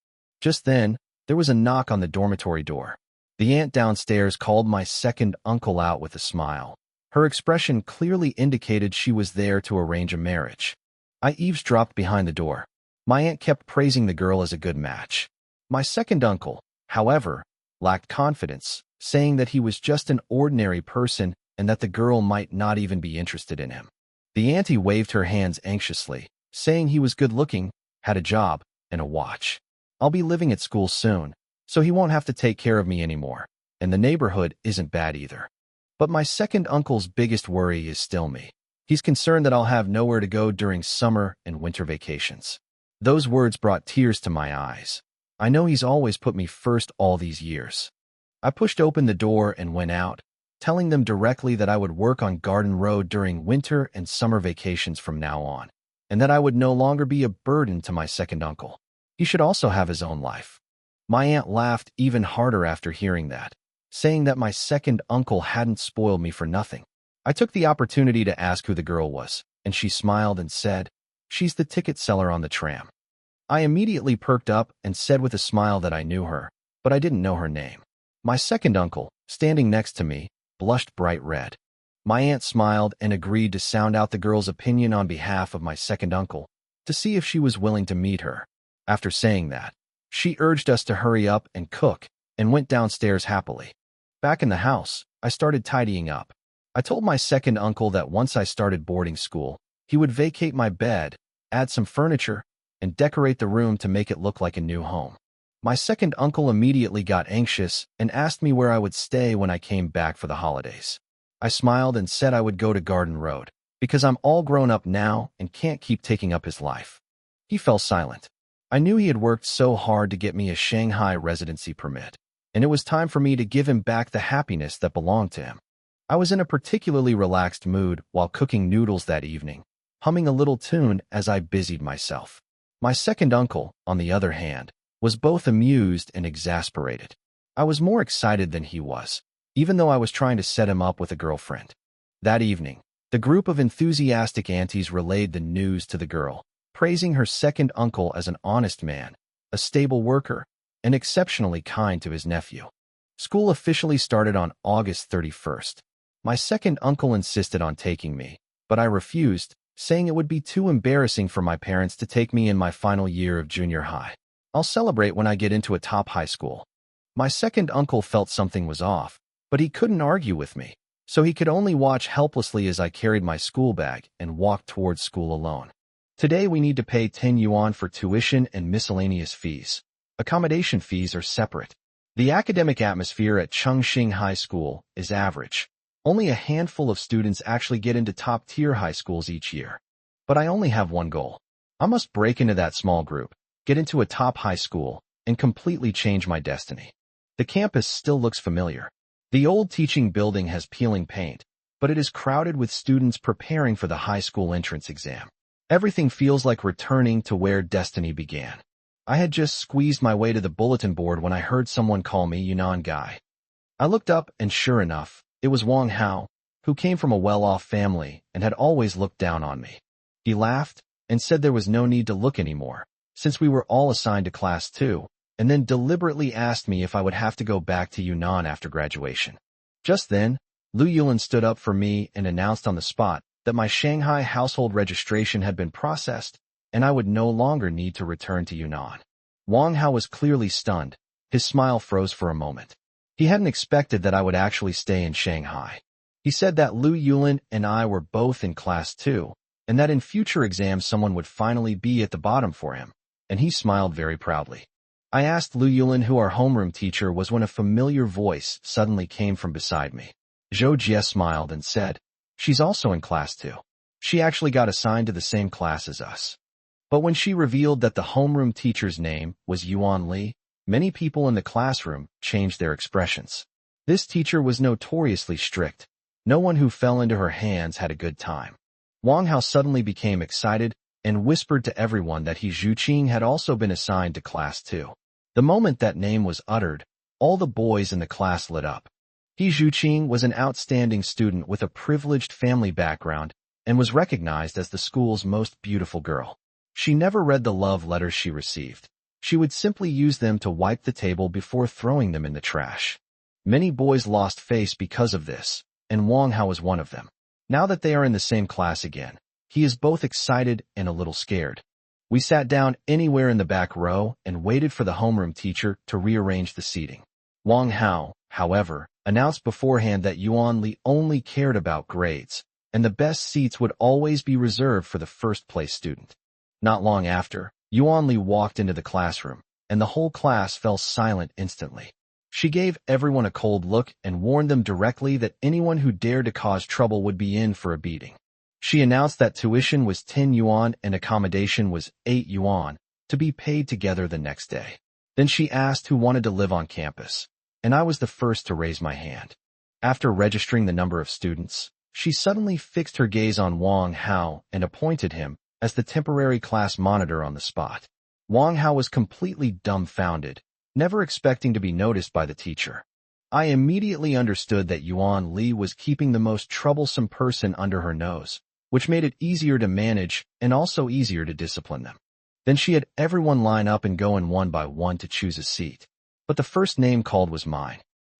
Just then, there was a knock on the dormitory door. The aunt downstairs called my second uncle out with a smile. Her expression clearly indicated she was there to arrange a marriage. I eavesdropped behind the door. My aunt kept praising the girl as a good match. My second uncle, however, lacked confidence, saying that he was just an ordinary person and that the girl might not even be interested in him. The auntie waved her hands anxiously, saying he was good-looking, had a job, and a watch. I'll be living at school soon, so he won't have to take care of me anymore, and the neighborhood isn't bad either. But my second uncle's biggest worry is still me. He's concerned that I'll have nowhere to go during summer and winter vacations. Those words brought tears to my eyes. I know he's always put me first all these years. I pushed open the door and went out, telling them directly that I would work on Garden Road during winter and summer vacations from now on, and that I would no longer be a burden to my second uncle. He should also have his own life. My aunt laughed even harder after hearing that, saying that my second uncle hadn't spoiled me for nothing. I took the opportunity to ask who the girl was, and she smiled and said, "She's the ticket seller on the tram." I immediately perked up and said with a smile that I knew her, but I didn't know her name. My second uncle, standing next to me, blushed bright red. My aunt smiled and agreed to sound out the girl's opinion on behalf of my second uncle, to see if she was willing to meet her. After saying that, she urged us to hurry up and cook, and went downstairs happily. Back in the house, I started tidying up. I told my second uncle that once I started boarding school, he would vacate my bed, add some furniture, and decorate the room to make it look like a new home. My second uncle immediately got anxious and asked me where I would stay when I came back for the holidays. I smiled and said I would go to Garden Road, because I'm all grown up now and can't keep taking up his life. He fell silent. I knew he had worked so hard to get me a Shanghai residency permit, and it was time for me to give him back the happiness that belonged to him. I was in a particularly relaxed mood while cooking noodles that evening, humming a little tune as I busied myself. My second uncle, on the other hand, was both amused and exasperated. I was more excited than he was, even though I was trying to set him up with a girlfriend. That evening, the group of enthusiastic aunties relayed the news to the girl, praising her second uncle as an honest man, a stable worker, and exceptionally kind to his nephew. School officially started on August 31st. My second uncle insisted on taking me, but I refused, saying it would be too embarrassing for my parents to take me in my final year of junior high. I'll celebrate when I get into a top high school. My second uncle felt something was off, but he couldn't argue with me, so he could only watch helplessly as I carried my school bag and walked towards school alone. Today we need to pay 10 yuan for tuition and miscellaneous fees. Accommodation fees are separate. The academic atmosphere at Chengxing High School is average. Only a handful of students actually get into top-tier high schools each year. But I only have one goal. I must break into that small group, get into a top high school, and completely change my destiny. The campus still looks familiar. The old teaching building has peeling paint, but it is crowded with students preparing for the high school entrance exam. Everything feels like returning to where destiny began. I had just squeezed my way to the bulletin board when I heard someone call me Yunnan Guy. I looked up and sure enough, it was Wang Hao, who came from a well-off family and had always looked down on me. He laughed and said there was no need to look anymore, since we were all assigned to class 2, and then deliberately asked me if I would have to go back to Yunnan after graduation. Just then, Lu Yulin stood up for me and announced on the spot that my Shanghai household registration had been processed, and I would no longer need to return to Yunnan. Wang Hao was clearly stunned. His smile froze for a moment. He hadn't expected that I would actually stay in Shanghai. He said that Lu Yulin and I were both in class 2, and that in future exams someone would finally be at the bottom for him. and he smiled very proudly. I asked Lu Yulin who our homeroom teacher was when a familiar voice suddenly came from beside me. Zhou Jie smiled and said, "She's also in class too. She actually got assigned to the same class as us." But when she revealed that the homeroom teacher's name was Yuan Li, many people in the classroom changed their expressions. This teacher was notoriously strict. No one who fell into her hands had a good time. Wang Hao suddenly became excited and whispered to everyone that he Zhu Qing had also been assigned to class too. The moment that name was uttered, all the boys in the class lit up. He Zhu Qing was an outstanding student with a privileged family background and was recognized as the school's most beautiful girl. She never read the love letters she received. She would simply use them to wipe the table before throwing them in the trash. Many boys lost face because of this, and Wang Hao was one of them. Now that they are in the same class again, he is both excited and a little scared. We sat down anywhere in the back row and waited for the homeroom teacher to rearrange the seating. Wang Hao, however, announced beforehand that Yuan Li only cared about grades, and the best seats would always be reserved for the first-place student. Not long after, Yuan Li walked into the classroom, and the whole class fell silent instantly. She gave everyone a cold look and warned them directly that anyone who dared to cause trouble would be in for a beating. She announced that tuition was 10 yuan and accommodation was 8 yuan, to be paid together the next day. Then she asked who wanted to live on campus, and I was the first to raise my hand. After registering the number of students, she suddenly fixed her gaze on Wang Hao and appointed him as the temporary class monitor on the spot. Wang Hao was completely dumbfounded, never expecting to be noticed by the teacher. I immediately understood that Yuan Li was keeping the most troublesome person under her nose, which made it easier to manage and also easier to discipline them. Then she had everyone line up and go in one by one to choose a seat. But the first name called was mine.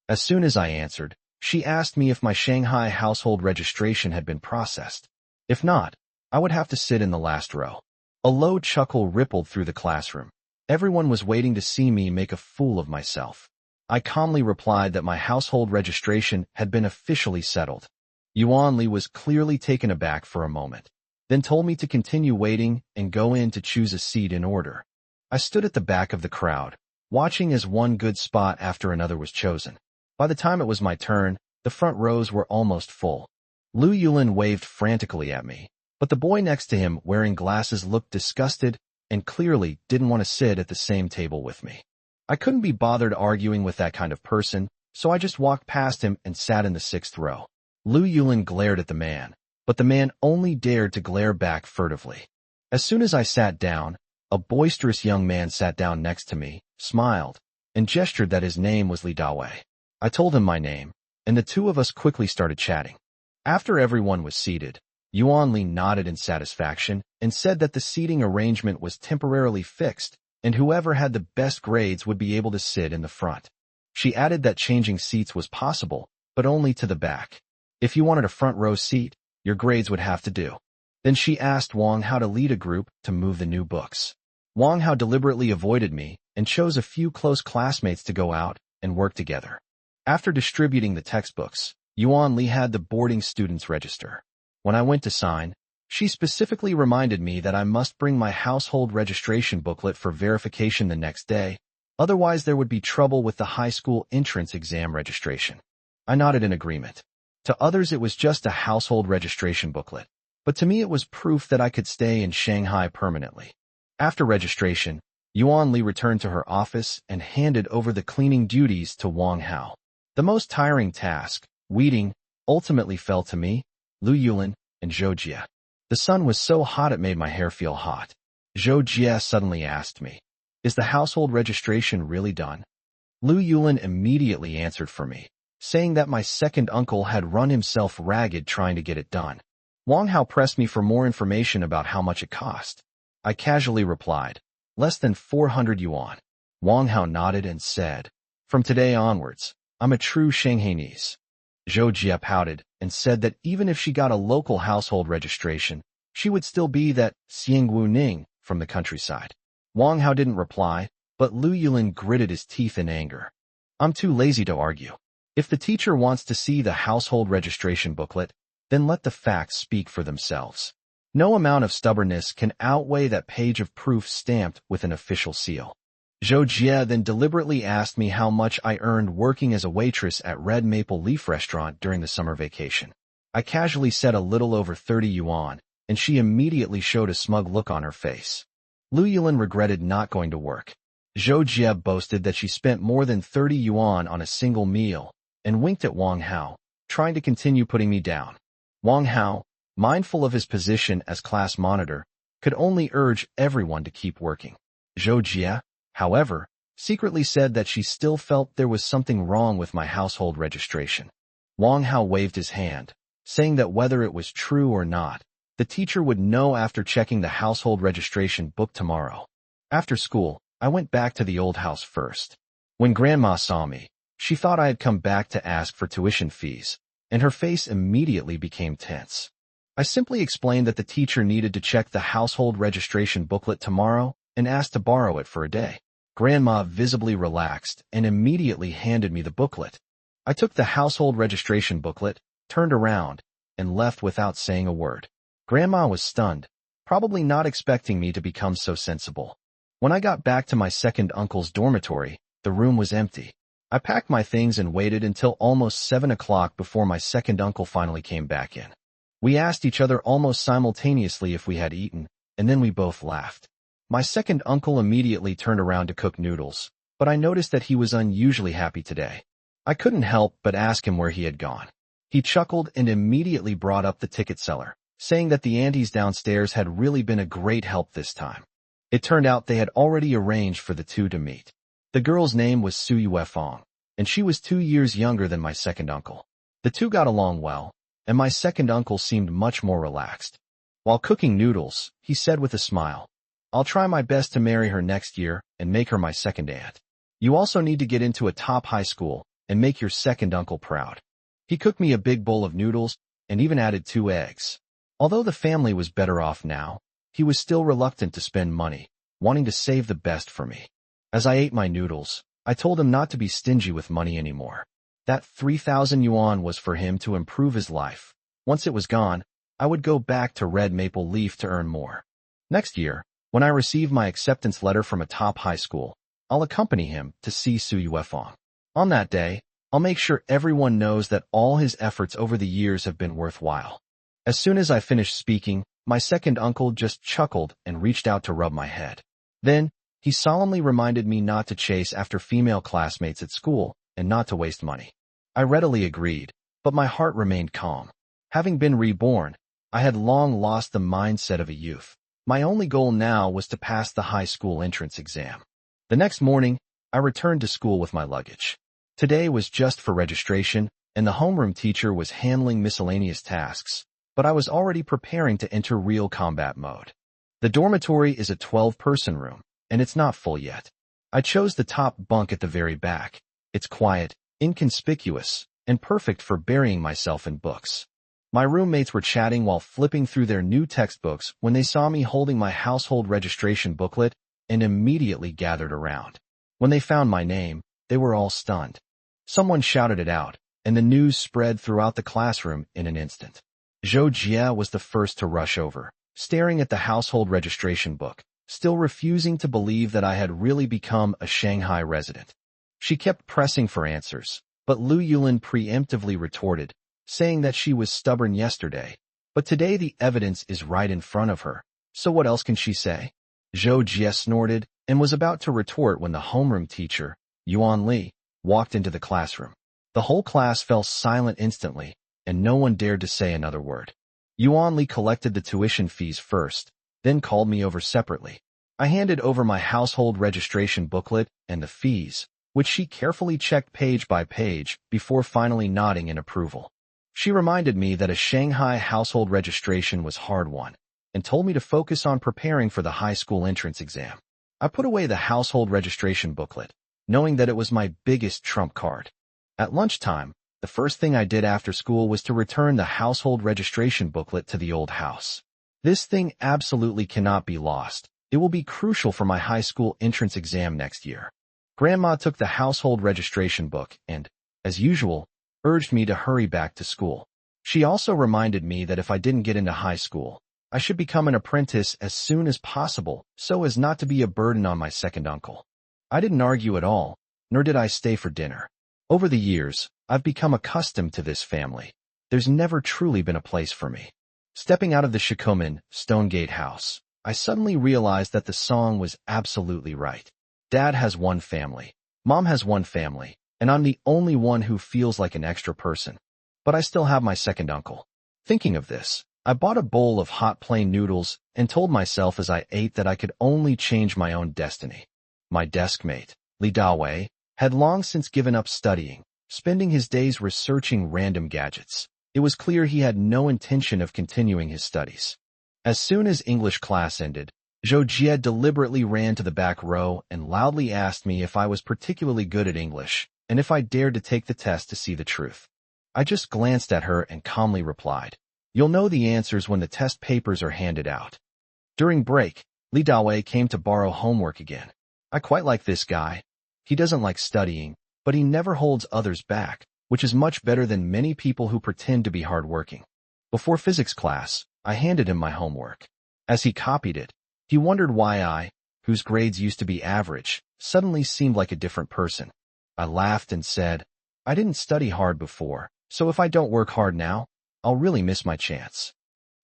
As soon as I answered, she asked me if my Shanghai household registration had been processed. If not, I would have to sit in the last row. A low chuckle rippled through the classroom. Everyone was waiting to see me make a fool of myself. I calmly replied that my household registration had been officially settled. Yuan Li was clearly taken aback for a moment, then told me to continue waiting and go in to choose a seat in order. I stood at the back of the crowd, watching as one good spot after another was chosen. By the time it was my turn, the front rows were almost full. Lu Yulin waved frantically at me, but the boy next to him wearing glasses looked disgusted and clearly didn't want to sit at the same table with me. I couldn't be bothered arguing with that kind of person, so I just walked past him and sat in the 6th row. Lu Yulin glared at the man, but the man only dared to glare back furtively. As soon as I sat down, a boisterous young man sat down next to me, smiled, and gestured that his name was Li Dawei. I told him my name, and the two of us quickly started chatting. After everyone was seated, Yuan Li nodded in satisfaction and said that the seating arrangement was temporarily fixed, and whoever had the best grades would be able to sit in the front. She added that changing seats was possible, but only to the back. If you wanted a front row seat, your grades would have to do. Then she asked Wang Hao to lead a group to move the new books. Wang Hao deliberately avoided me and chose a few close classmates to go out and work together. After distributing the textbooks, Yuan Li had the boarding students register. When I went to sign, she specifically reminded me that I must bring my household registration booklet for verification the next day, otherwise there would be trouble with the high school entrance exam registration. I nodded in agreement. To others it was just a household registration booklet, but to me it was proof that I could stay in Shanghai permanently. After registration, Yuan Li returned to her office and handed over the cleaning duties to Wang Hao. The most tiring task, weeding, ultimately fell to me, Lu Yulin, and Zhou Jie. The sun was so hot it made my hair feel hot. Zhou Jie suddenly asked me, "Is the household registration really done?" Lu Yulin immediately answered for me, saying that my second uncle had run himself ragged trying to get it done. Wang Hao pressed me for more information about how much it cost. I casually replied, "Less than 400 yuan." Wang Hao nodded and said, "From today onwards, I'm a true Shanghainese." Zhou Jie pouted and said that even if she got a local household registration, she would still be that Xiangwu Ning from the countryside. Wang Hao didn't reply, but Lu Yulin gritted his teeth in anger. I'm too lazy to argue. If the teacher wants to see the household registration booklet, then let the facts speak for themselves. No amount of stubbornness can outweigh that page of proof stamped with an official seal. Zhou Jie then deliberately asked me how much I earned working as a waitress at Red Maple Leaf Restaurant during the summer vacation. I casually said a little over 30 yuan, and she immediately showed a smug look on her face. Lu Yulin regretted not going to work. Zhou Jie boasted that she spent more than 30 yuan on a single meal, and winked at Wang Hao, trying to continue putting me down. Wang Hao, mindful of his position as class monitor, could only urge everyone to keep working. Zhou Jie, however, secretly said that she still felt there was something wrong with my household registration. Wang Hao waved his hand, saying that whether it was true or not, the teacher would know after checking the household registration book tomorrow. After school, I went back to the old house first. When Grandma saw me, she thought I had come back to ask for tuition fees, and her face immediately became tense. I simply explained that the teacher needed to check the household registration booklet tomorrow and asked to borrow it for a day. Grandma visibly relaxed and immediately handed me the booklet. I took the household registration booklet, turned around, and left without saying a word. Grandma was stunned, probably not expecting me to become so sensible. When I got back to my second uncle's dormitory, the room was empty. I packed my things and waited until almost 7 o'clock before my second uncle finally came back in. We asked each other almost simultaneously if we had eaten, and then we both laughed. My second uncle immediately turned around to cook noodles, but I noticed that he was unusually happy today. I couldn't help but ask him where he had gone. He chuckled and immediately brought up the ticket seller, saying that the aunties downstairs had really been a great help this time. It turned out they had already arranged for the two to meet. The girl's name was Su Yuefeng, and she was 2 years younger than my second uncle. The two got along well, and my second uncle seemed much more relaxed. While cooking noodles, he said with a smile, "I'll try my best to marry her next year and make her my second aunt. You also need to get into a top high school and make your second uncle proud." He cooked me a big bowl of noodles and even added 2 eggs. Although the family was better off now, he was still reluctant to spend money, wanting to save the best for me. As I ate my noodles, I told him not to be stingy with money anymore. That 3,000 yuan was for him to improve his life. Once it was gone, I would go back to Red Maple Leaf to earn more. Next year, when I receive my acceptance letter from a top high school, I'll accompany him to see Su Yuefeng. On that day, I'll make sure everyone knows that all his efforts over the years have been worthwhile. As soon as I finished speaking, my second uncle just chuckled and reached out to rub my head. Then, he solemnly reminded me not to chase after female classmates at school and not to waste money. I readily agreed, but my heart remained calm. Having been reborn, I had long lost the mindset of a youth. My only goal now was to pass the high school entrance exam. The next morning, I returned to school with my luggage. Today was just for registration, and the homeroom teacher was handling miscellaneous tasks, but I was already preparing to enter real combat mode. The dormitory is a 12-person room, and it's not full yet. I chose the top bunk at the very back. It's quiet, inconspicuous, and perfect for burying myself in books. My roommates were chatting while flipping through their new textbooks when they saw me holding my household registration booklet and immediately gathered around. When they found my name, they were all stunned. Someone shouted it out, and the news spread throughout the classroom in an instant. Zhou Jie was the first to rush over, staring at the household registration book, still refusing to believe that I had really become a Shanghai resident. She kept pressing for answers, but Lu Yulin preemptively retorted, saying that she was stubborn yesterday, but today the evidence is right in front of her, so what else can she say? Zhou Jie snorted and was about to retort when the homeroom teacher, Yuan Li, walked into the classroom. The whole class fell silent instantly, and no one dared to say another word. Yuan Li collected the tuition fees first, then called me over separately. I handed over my household registration booklet and the fees, which she carefully checked page by page before finally nodding in approval. She reminded me that a Shanghai household registration was hard won, and told me to focus on preparing for the high school entrance exam. I put away the household registration booklet, knowing that it was my biggest trump card. At lunchtime, the first thing I did after school was to return the household registration booklet to the old house. This thing absolutely cannot be lost. It will be crucial for my high school entrance exam next year. Grandma took the household registration book and, as usual, urged me to hurry back to school. She also reminded me that if I didn't get into high school, I should become an apprentice as soon as possible so as not to be a burden on my second uncle. I didn't argue at all, nor did I stay for dinner. Over the years, I've become accustomed to this family. There's never truly been a place for me. Stepping out of the Shikomen Stonegate house, I suddenly realized that the song was absolutely right. Dad has one family, Mom has one family, and I'm the only one who feels like an extra person. But I still have my second uncle. Thinking of this, I bought a bowl of hot plain noodles and told myself as I ate that I could only change my own destiny. My deskmate, Li Dawei, had long since given up studying, spending his days researching random gadgets. It was clear he had no intention of continuing his studies. As soon as English class ended, Zhou Jie deliberately ran to the back row and loudly asked me if I was particularly good at English and if I dared to take the test to see the truth. I just glanced at her and calmly replied, "You'll know the answers when the test papers are handed out." During break, Li Dawei came to borrow homework again. I quite like this guy. He doesn't like studying, but he never holds others back, which is much better than many people who pretend to be hardworking. Before physics class, I handed him my homework. As he copied it, he wondered why I, whose grades used to be average, suddenly seemed like a different person. I laughed and said, "I didn't study hard before, so if I don't work hard now, I'll really miss my chance."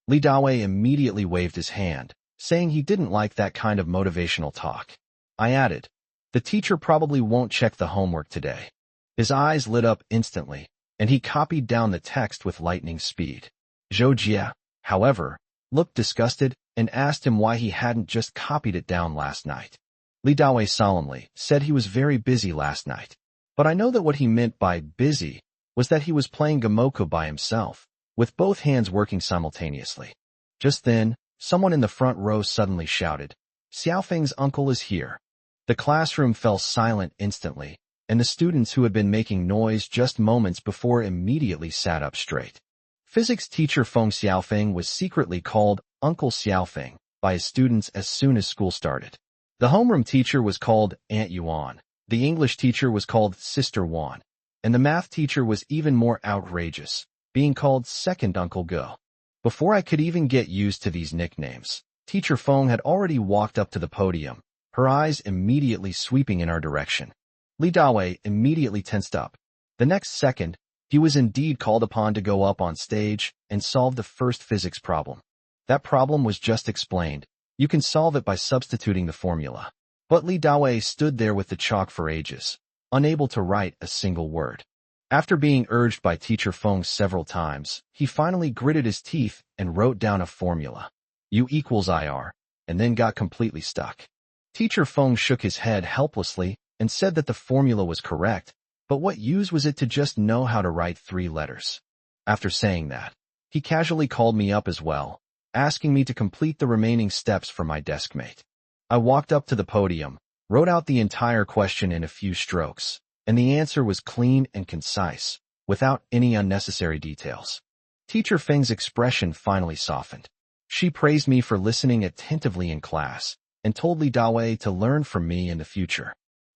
Li Dawei immediately waved his hand, saying he didn't like that kind of motivational talk. I added, "The teacher probably won't check the homework today." His eyes lit up instantly, and he copied down the text with lightning speed. Zhou Jie, however, looked disgusted and asked him why he hadn't just copied it down last night. Li Dawei solemnly said he was very busy last night, but I know that what he meant by busy was that he was playing Gamoku by himself, with both hands working simultaneously. Just then, someone in the front row suddenly shouted, "Xiaofeng's uncle is here." The classroom fell silent instantly, and the students who had been making noise just moments before immediately sat up straight. Physics teacher Feng Xiaofeng was secretly called Uncle Xiaofeng by his students as soon as school started. The homeroom teacher was called Aunt Yuan, the English teacher was called Sister Wan, and the math teacher was even more outrageous, being called Second Uncle Go. Before I could even get used to these nicknames, Teacher Feng had already walked up to the podium, her eyes immediately sweeping in our direction. Li Dawei immediately tensed up. The next second, he was indeed called upon to go up on stage and solve the first physics problem. That problem was just explained. You can solve it by substituting the formula. But Li Dawei stood there with the chalk for ages, unable to write a single word. After being urged by Teacher Feng several times, he finally gritted his teeth and wrote down a formula, U equals IR, and then got completely stuck. Teacher Feng shook his head helplessly and said that the formula was correct, but what use was it to just know how to write 3 letters? After saying that, he casually called me up as well, asking me to complete the remaining steps for my deskmate. I walked up to the podium, wrote out the entire question in a few strokes, and the answer was clean and concise, without any unnecessary details. Teacher Feng's expression finally softened. She praised me for listening attentively in class and told Li Dawei to learn from me in the future.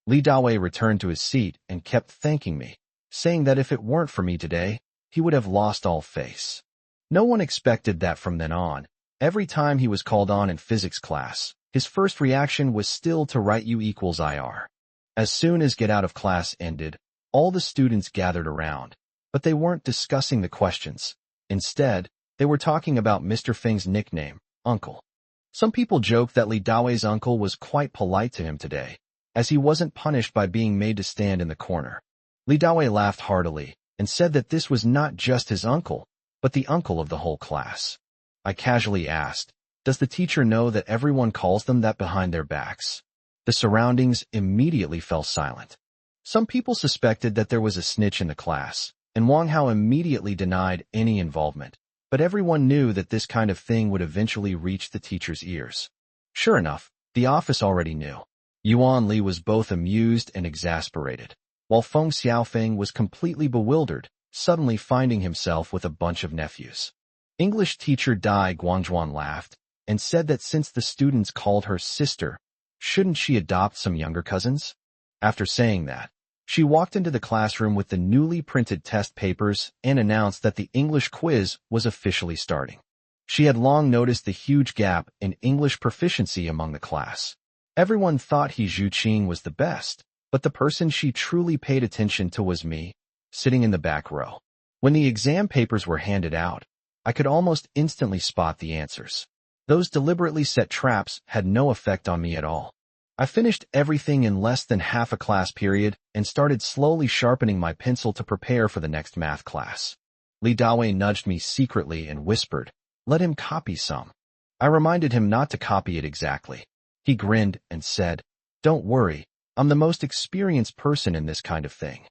Li Dawei returned to his seat and kept thanking me, saying that if it weren't for me today, he would have lost all face. No one expected that from then on. Every time he was called on in physics class, his first reaction was still to write U equals IR. As soon as get out of class ended, all the students gathered around, but they weren't discussing the questions. Instead, they were talking about Mr. Feng's nickname, Uncle. Some people joked that Li Dawei's uncle was quite polite to him today, as he wasn't punished by being made to stand in the corner. Li Dawei laughed heartily and said that this was not just his uncle, but the uncle of the whole class. I casually asked, "Does the teacher know that everyone calls them that behind their backs?" The surroundings immediately fell silent. Some people suspected that there was a snitch in the class, and Wang Hao immediately denied any involvement, but everyone knew that this kind of thing would eventually reach the teacher's ears. Sure enough, the office already knew. Yuan Li was both amused and exasperated, while Feng Xiaofeng was completely bewildered, suddenly finding himself with a bunch of nephews. English teacher Dai Guangzhuan laughed and said that since the students called her sister, shouldn't she adopt some younger cousins? After saying that, she walked into the classroom with the newly printed test papers and announced that the English quiz was officially starting. She had long noticed the huge gap in English proficiency among the class. Everyone thought He Zhuqing was the best, but the person she truly paid attention to was me, sitting in the back row. When the exam papers were handed out, I could almost instantly spot the answers. Those deliberately set traps had no effect on me at all. I finished everything in less than half a class period and started slowly sharpening my pencil to prepare for the next math class. Li Dawei nudged me secretly and whispered, "Let him copy some." I reminded him not to copy it exactly. He grinned and said, "Don't worry, I'm the most experienced person in this kind of thing."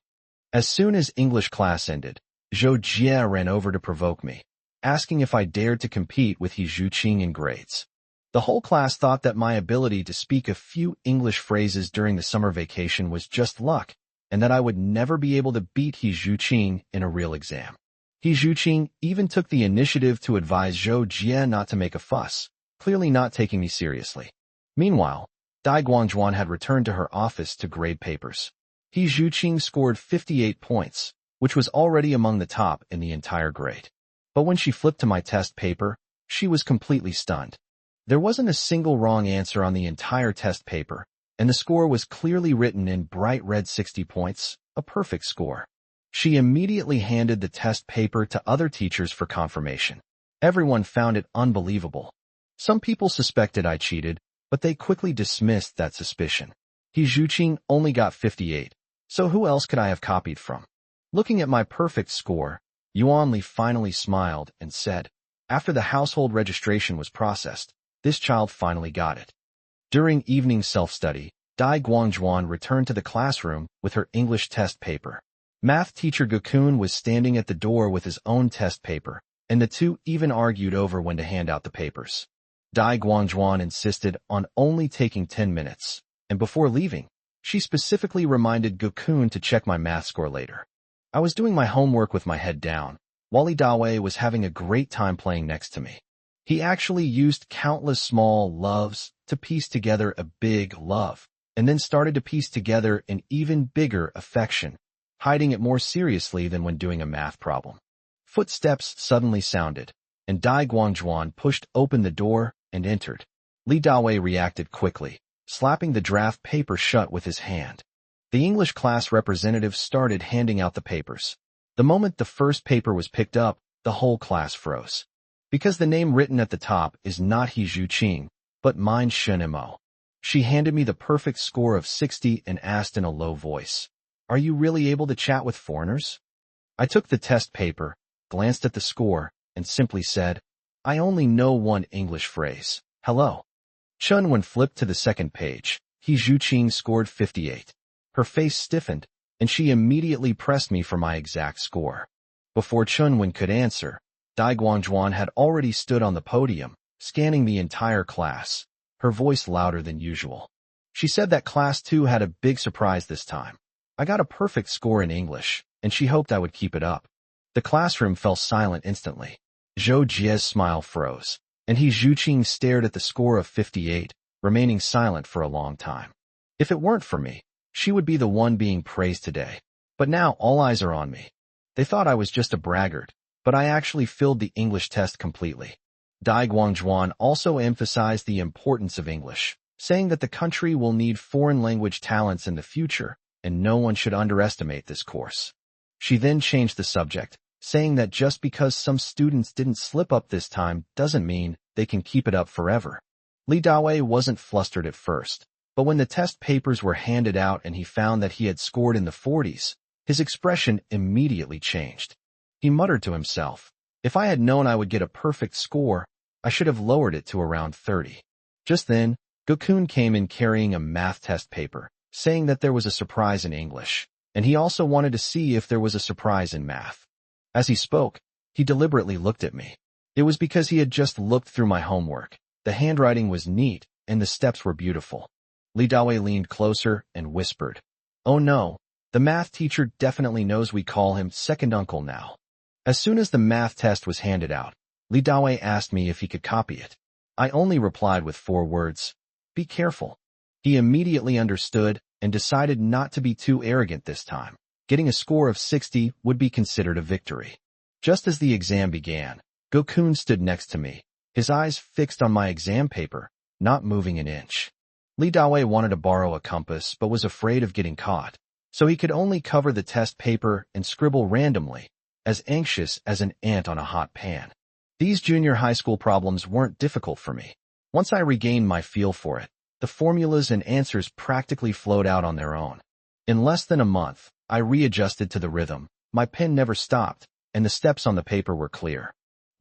As soon as English class ended, Zhou Jie ran over to provoke me, asking if I dared to compete with He Zhuqing in grades. The whole class thought that my ability to speak a few English phrases during the summer vacation was just luck, and that I would never be able to beat He Zhuqing in a real exam. He Zhuqing even took the initiative to advise Zhou Jie not to make a fuss, clearly not taking me seriously. Meanwhile, Dai Guangjuan had returned to her office to grade papers. He Zhuqing scored 58 points, which was already among the top in the entire grade. But when she flipped to my test paper, she was completely stunned. There wasn't a single wrong answer on the entire test paper, and the score was clearly written in bright red 60 points, a perfect score. She immediately handed the test paper to other teachers for confirmation. Everyone found it unbelievable. Some people suspected I cheated, but they quickly dismissed that suspicion. He Zhuqing only got 58, so who else could I have copied from? Looking at my perfect score, Yuan Li finally smiled and said, "After the household registration was processed, this child finally got it." During evening self-study, Dai Guangjuan returned to the classroom with her English test paper. Math teacher Gokun was standing at the door with his own test paper, and the two even argued over when to hand out the papers. Dai Guangjuan insisted on only taking 10 minutes, and before leaving, she specifically reminded Gokun to check my math score later. I was doing my homework with my head down, while Li Dawei was having a great time playing next to me. He actually used countless small loves to piece together a big love, and then started to piece together an even bigger affection, hiding it more seriously than when doing a math problem. Footsteps suddenly sounded, and Dai Guangjuan pushed open the door and entered. Li Dawei reacted quickly, slapping the draft paper shut with his hand. The English class representative started handing out the papers. The moment the first paper was picked up, the whole class froze. Because the name written at the top is not He Zhuqing, but mine Shen Mo. She handed me the perfect score of 60 and asked in a low voice, "Are you really able to chat with foreigners?" I took the test paper, glanced at the score, and simply said, "I only know one English phrase, hello." Chun Wen flipped to the second page. He Zhuqing scored 58. Her face stiffened, and she immediately pressed me for my exact score. Before Chun Wen could answer, Dai Guangjuan had already stood on the podium, scanning the entire class, her voice louder than usual. She said that Class 2 had a big surprise this time. I got a perfect score in English, and she hoped I would keep it up. The classroom fell silent instantly. Zhou Jie's smile froze, and He Zhuqing stared at the score of 58, remaining silent for a long time. If it weren't for me, she would be the one being praised today. But now all eyes are on me. They thought I was just a braggart, but I actually filled the English test completely. Dai Guangjuan also emphasized the importance of English, saying that the country will need foreign language talents in the future, and no one should underestimate this course. She then changed the subject, saying that just because some students didn't slip up this time doesn't mean they can keep it up forever. Li Dawei wasn't flustered at first, but when the test papers were handed out and he found that he had scored in the 40s, his expression immediately changed. He muttered to himself, "If I had known I would get a perfect score, I should have lowered it to around 30. Just then, Gokun came in carrying a math test paper, saying that there was a surprise in English, and he also wanted to see if there was a surprise in math. As he spoke, he deliberately looked at me. It was because he had just looked through my homework. The handwriting was neat, and the steps were beautiful. Li Dawei leaned closer and whispered, "Oh no, the math teacher definitely knows we call him second uncle now." As soon as the math test was handed out, Li Dawei asked me if he could copy it. I only replied with 4 words, "Be careful." He immediately understood and decided not to be too arrogant this time. Getting a score of 60 would be considered a victory. Just as the exam began, Gokun stood next to me, his eyes fixed on my exam paper, not moving an inch. Lee Dawei wanted to borrow a compass but was afraid of getting caught, so he could only cover the test paper and scribble randomly, as anxious as an ant on a hot pan. These junior high school problems weren't difficult for me. Once I regained my feel for it, the formulas and answers practically flowed out on their own. In less than a month, I readjusted to the rhythm, my pen never stopped, and the steps on the paper were clear.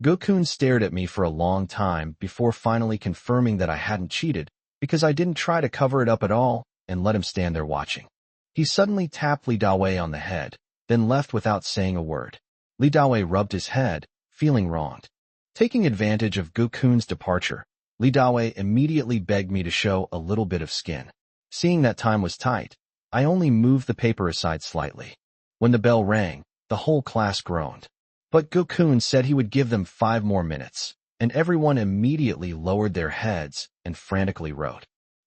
Gokun stared at me for a long time before finally confirming that I hadn't cheated, because I didn't try to cover it up at all and let him stand there watching. He suddenly tapped Lee Dawei on the head, then left without saying a word. Lee Dawei rubbed his head, feeling wronged. Taking advantage of Gokun's departure, Lee Dawei immediately begged me to show a little bit of skin. Seeing that time was tight, I only moved the paper aside slightly. When the bell rang, the whole class groaned. But Gokun said he would give them 5 more minutes, and everyone immediately lowered their heads and frantically wrote.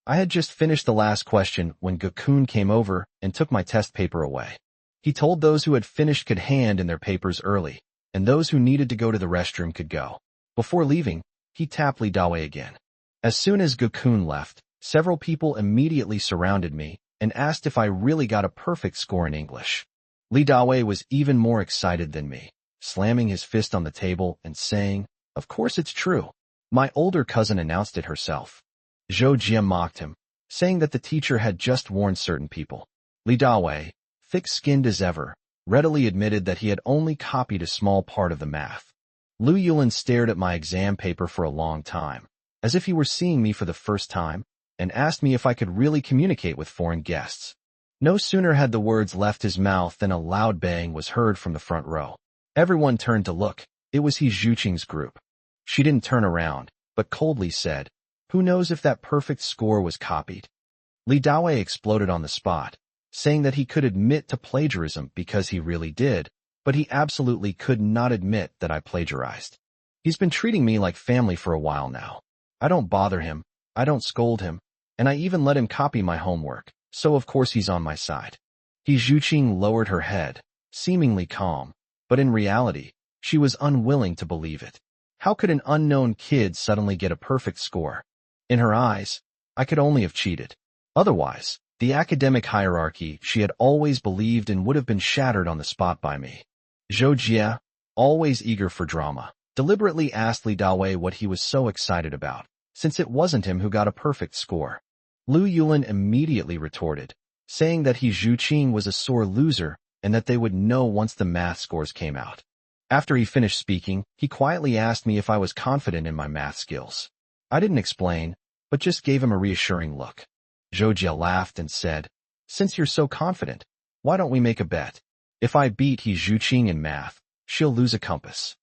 I had just finished the last question when Gokun came over and took my test paper away. He told those who had finished could hand in their papers early, and those who needed to go to the restroom could go. Before leaving, he tapped Lee Dawei again. As soon as Gokun left, several people immediately surrounded me and asked if I really got a perfect score in English. Lee Dawei was even more excited than me, slamming his fist on the table and saying, "Of course it's true." My older cousin announced it herself. Zhou Jia mocked him, saying that the teacher had just warned certain people. Lee Dawei, thick-skinned as ever, readily admitted that he had only copied a small part of the math. Lu Yulin stared at my exam paper for a long time, as if he were seeing me for the first time, and asked me if I could really communicate with foreign guests. No sooner had the words left his mouth than a loud bang was heard from the front row. Everyone turned to look. It was He Zhuqing's group. She didn't turn around, but coldly said, "Who knows if that perfect score was copied?" Li Dawei exploded on the spot, saying that he could admit to plagiarism because he really did, but he absolutely could not admit that I plagiarized. He's been treating me like family for a while now. I don't bother him, I don't scold him, and I even let him copy my homework, so of course he's on my side. He Zhuqing lowered her head, seemingly calm, but in reality, she was unwilling to believe it. How could an unknown kid suddenly get a perfect score? In her eyes, I could only have cheated. Otherwise, the academic hierarchy she had always believed in would have been shattered on the spot by me. Zhou Jia, always eager for drama, deliberately asked Li Dawei what he was so excited about, since it wasn't him who got a perfect score. Lu Yulin immediately retorted, saying that He Zhuqing was a sore loser and that they would know once the math scores came out. After he finished speaking, he quietly asked me if I was confident in my math skills. I didn't explain, but just gave him a reassuring look. Zhou Jia laughed and said, "Since you're so confident, why don't we make a bet? If I beat He Zhuqing in math, she'll lose a compass."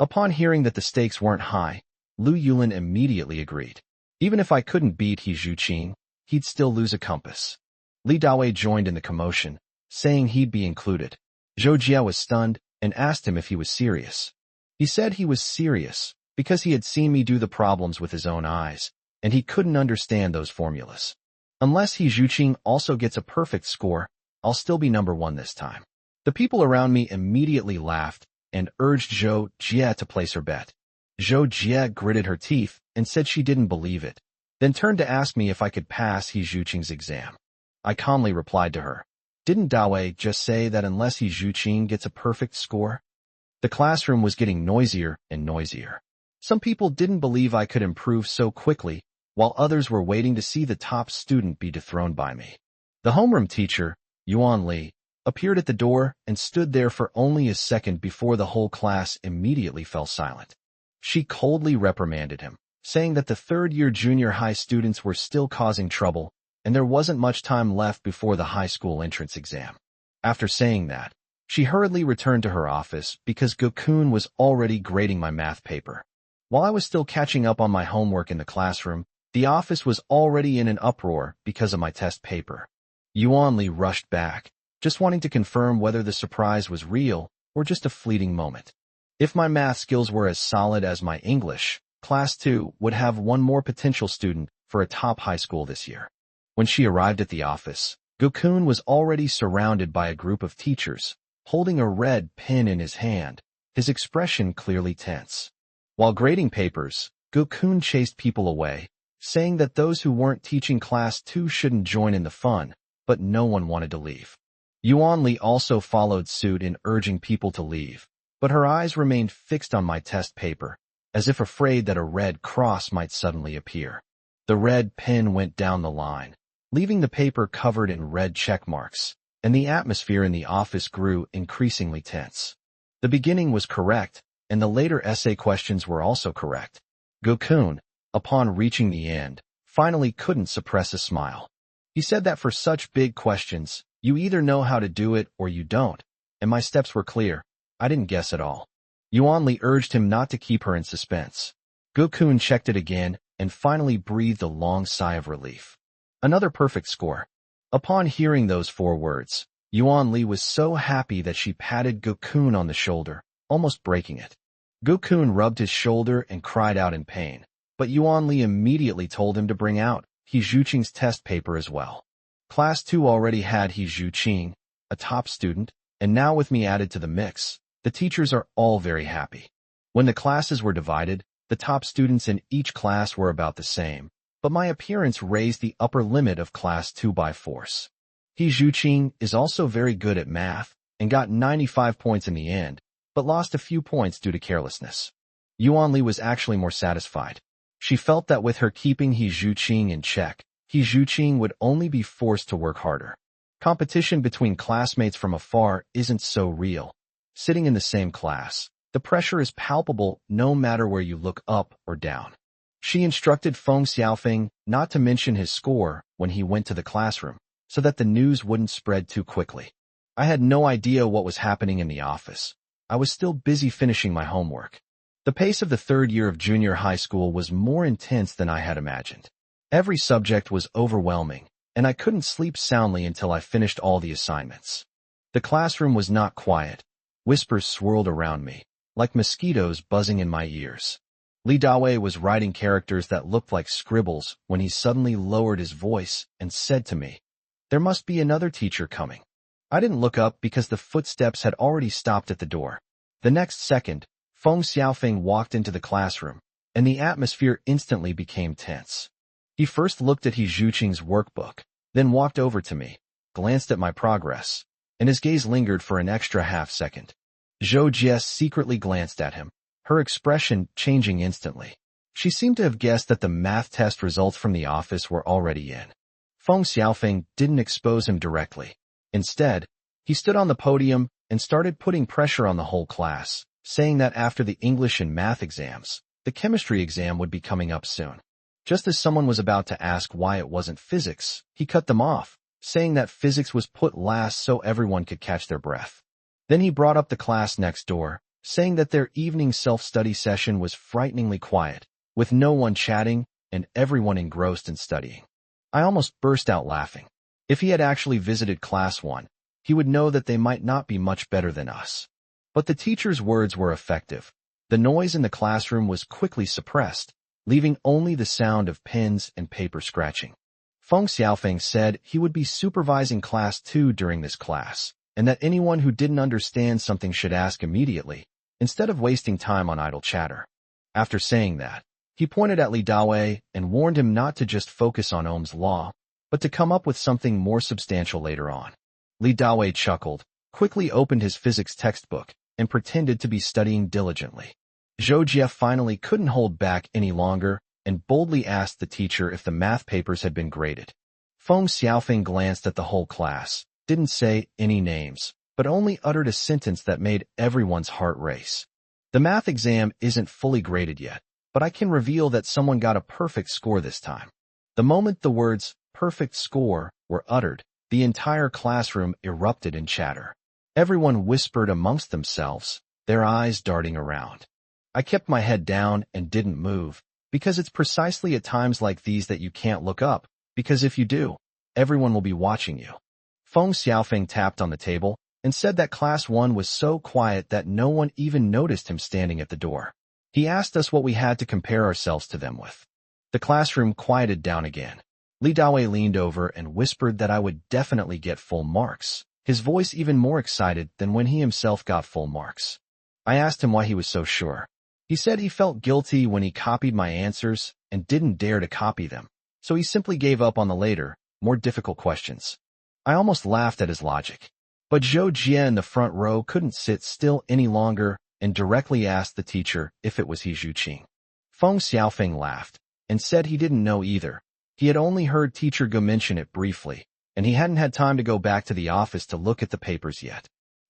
Upon hearing that the stakes weren't high, Lu Yulin immediately agreed. Even if I couldn't beat He Zhuqing, he'd still lose a compass. Li Dawei joined in the commotion, saying he'd be included. Zhou Jia was stunned and asked him if he was serious. He said he was serious because he had seen me do the problems with his own eyes, and he couldn't understand those formulas. Unless He Zhuqing also gets a perfect score, I'll still be number 1 this time. The people around me immediately laughed and urged Zhou Jia to place her bet. Zhou Jia gritted her teeth and said she didn't believe it, then turned to ask me if I could pass He Zhuqing's exam. I calmly replied to her, "Didn't Dawei just say that unless He Zhuqing gets a perfect score?" The classroom was getting noisier and noisier. Some people didn't believe I could improve so quickly, while others were waiting to see the top student be dethroned by me. The homeroom teacher, Yuan Li, appeared at the door and stood there for only a second before the whole class immediately fell silent. She coldly reprimanded him, saying that the third-year junior high students were still causing trouble, and there wasn't much time left before the high school entrance exam. After saying that, she hurriedly returned to her office because Gokun was already grading my math paper. While I was still catching up on my homework in the classroom, the office was already in an uproar because of my test paper. Yuan Li rushed back, just wanting to confirm whether the surprise was real or just a fleeting moment. If my math skills were as solid as my English, Class 2 would have one more potential student for a top high school this year. When she arrived at the office, Gokun was already surrounded by a group of teachers, holding a red pen in his hand, his expression clearly tense. While grading papers, Gokun chased people away, saying that those who weren't teaching class 2 shouldn't join in the fun, but no one wanted to leave. Yuan Li also followed suit in urging people to leave, but her eyes remained fixed on my test paper, as if afraid that a red cross might suddenly appear. The red pen went down the line, leaving the paper covered in red check marks, and the atmosphere in the office grew increasingly tense. The beginning was correct, and the later essay questions were also correct. Gokun, upon reaching the end, finally couldn't suppress a smile. He said that for such big questions, you either know how to do it or you don't, and my steps were clear. I didn't guess at all. Yuan Li urged him not to keep her in suspense. Gokun checked it again and finally breathed a long sigh of relief. Another perfect score. Upon hearing those 4 words, Yuan Li was so happy that she patted Gokun on the shoulder, almost breaking it. Gokun rubbed his shoulder and cried out in pain, but Yuan Li immediately told him to bring out He Zhuqing's test paper as well. Class 2 already had He Zhuqing, a top student, and now with me added to the mix, the teachers are all very happy. When the classes were divided, the top students in each class were about the same, but my appearance raised the upper limit of class 2 by force. He Zhuqing is also very good at math and got 95 points in the end, but lost a few points due to carelessness. Yuan Li was actually more satisfied. She felt that with her keeping He Zhuqing in check, He Zhuqing would only be forced to work harder. Competition between classmates from afar isn't so real. Sitting in the same class, the pressure is palpable no matter where you look up or down. She instructed Feng Xiaofeng not to mention his score when he went to the classroom, so that the news wouldn't spread too quickly. I had no idea what was happening in the office. I was still busy finishing my homework. The pace of the 3rd year of junior high school was more intense than I had imagined. Every subject was overwhelming, and I couldn't sleep soundly until I finished all the assignments. The classroom was not quiet. Whispers swirled around me, like mosquitoes buzzing in my ears. Li Dawei was writing characters that looked like scribbles when he suddenly lowered his voice and said to me, "There must be another teacher coming." I didn't look up because the footsteps had already stopped at the door. The next second, Feng Xiaofeng walked into the classroom, and the atmosphere instantly became tense. He first looked at He Zhuqing's workbook, then walked over to me, glanced at my progress, and his gaze lingered for an extra half-second. Zhou Jie secretly glanced at him, her expression changing instantly. She seemed to have guessed that the math test results from the office were already in. Feng Xiaofeng didn't expose him directly. Instead, he stood on the podium and started putting pressure on the whole class, saying that after the English and math exams, the chemistry exam would be coming up soon. Just as someone was about to ask why it wasn't physics, he cut them off, saying that physics was put last so everyone could catch their breath. Then he brought up the class next door, saying that their evening self-study session was frighteningly quiet, with no one chatting and everyone engrossed in studying. I almost burst out laughing. If he had actually visited class 1, he would know that they might not be much better than us. But the teacher's words were effective. The noise in the classroom was quickly suppressed, leaving only the sound of pens and paper scratching. Feng Xiaofeng said he would be supervising class 2 during this class, and that anyone who didn't understand something should ask immediately, instead of wasting time on idle chatter. After saying that, he pointed at Li Dawei and warned him not to just focus on Ohm's law, but to come up with something more substantial later on. Li Dawei chuckled, quickly opened his physics textbook, and pretended to be studying diligently. Zhou Jie finally couldn't hold back any longer and boldly asked the teacher if the math papers had been graded. Feng Xiaofeng glanced at the whole class, didn't say any names, but only uttered a sentence that made everyone's heart race. The math exam isn't fully graded yet, but I can reveal that someone got a perfect score this time. The moment the words "perfect score" were uttered, the entire classroom erupted in chatter. Everyone whispered amongst themselves, their eyes darting around. I kept my head down and didn't move, because it's precisely at times like these that you can't look up, because if you do, everyone will be watching you. Feng Xiaofeng tapped on the table and said that class 1 was so quiet that no one even noticed him standing at the door. He asked us what we had to compare ourselves to them with. The classroom quieted down again. Li Dawei leaned over and whispered that I would definitely get full marks, his voice even more excited than when he himself got full marks. I asked him why he was so sure. He said he felt guilty when he copied my answers and didn't dare to copy them, so he simply gave up on the later, more difficult questions. I almost laughed at his logic. But Zhou Jie in the front row couldn't sit still any longer and directly asked the teacher if it was he Zhuqing. Feng Xiaofeng laughed and said he didn't know either. He had only heard Teacher Ge mention it briefly, and he hadn't had time to go back to the office to look at the papers yet.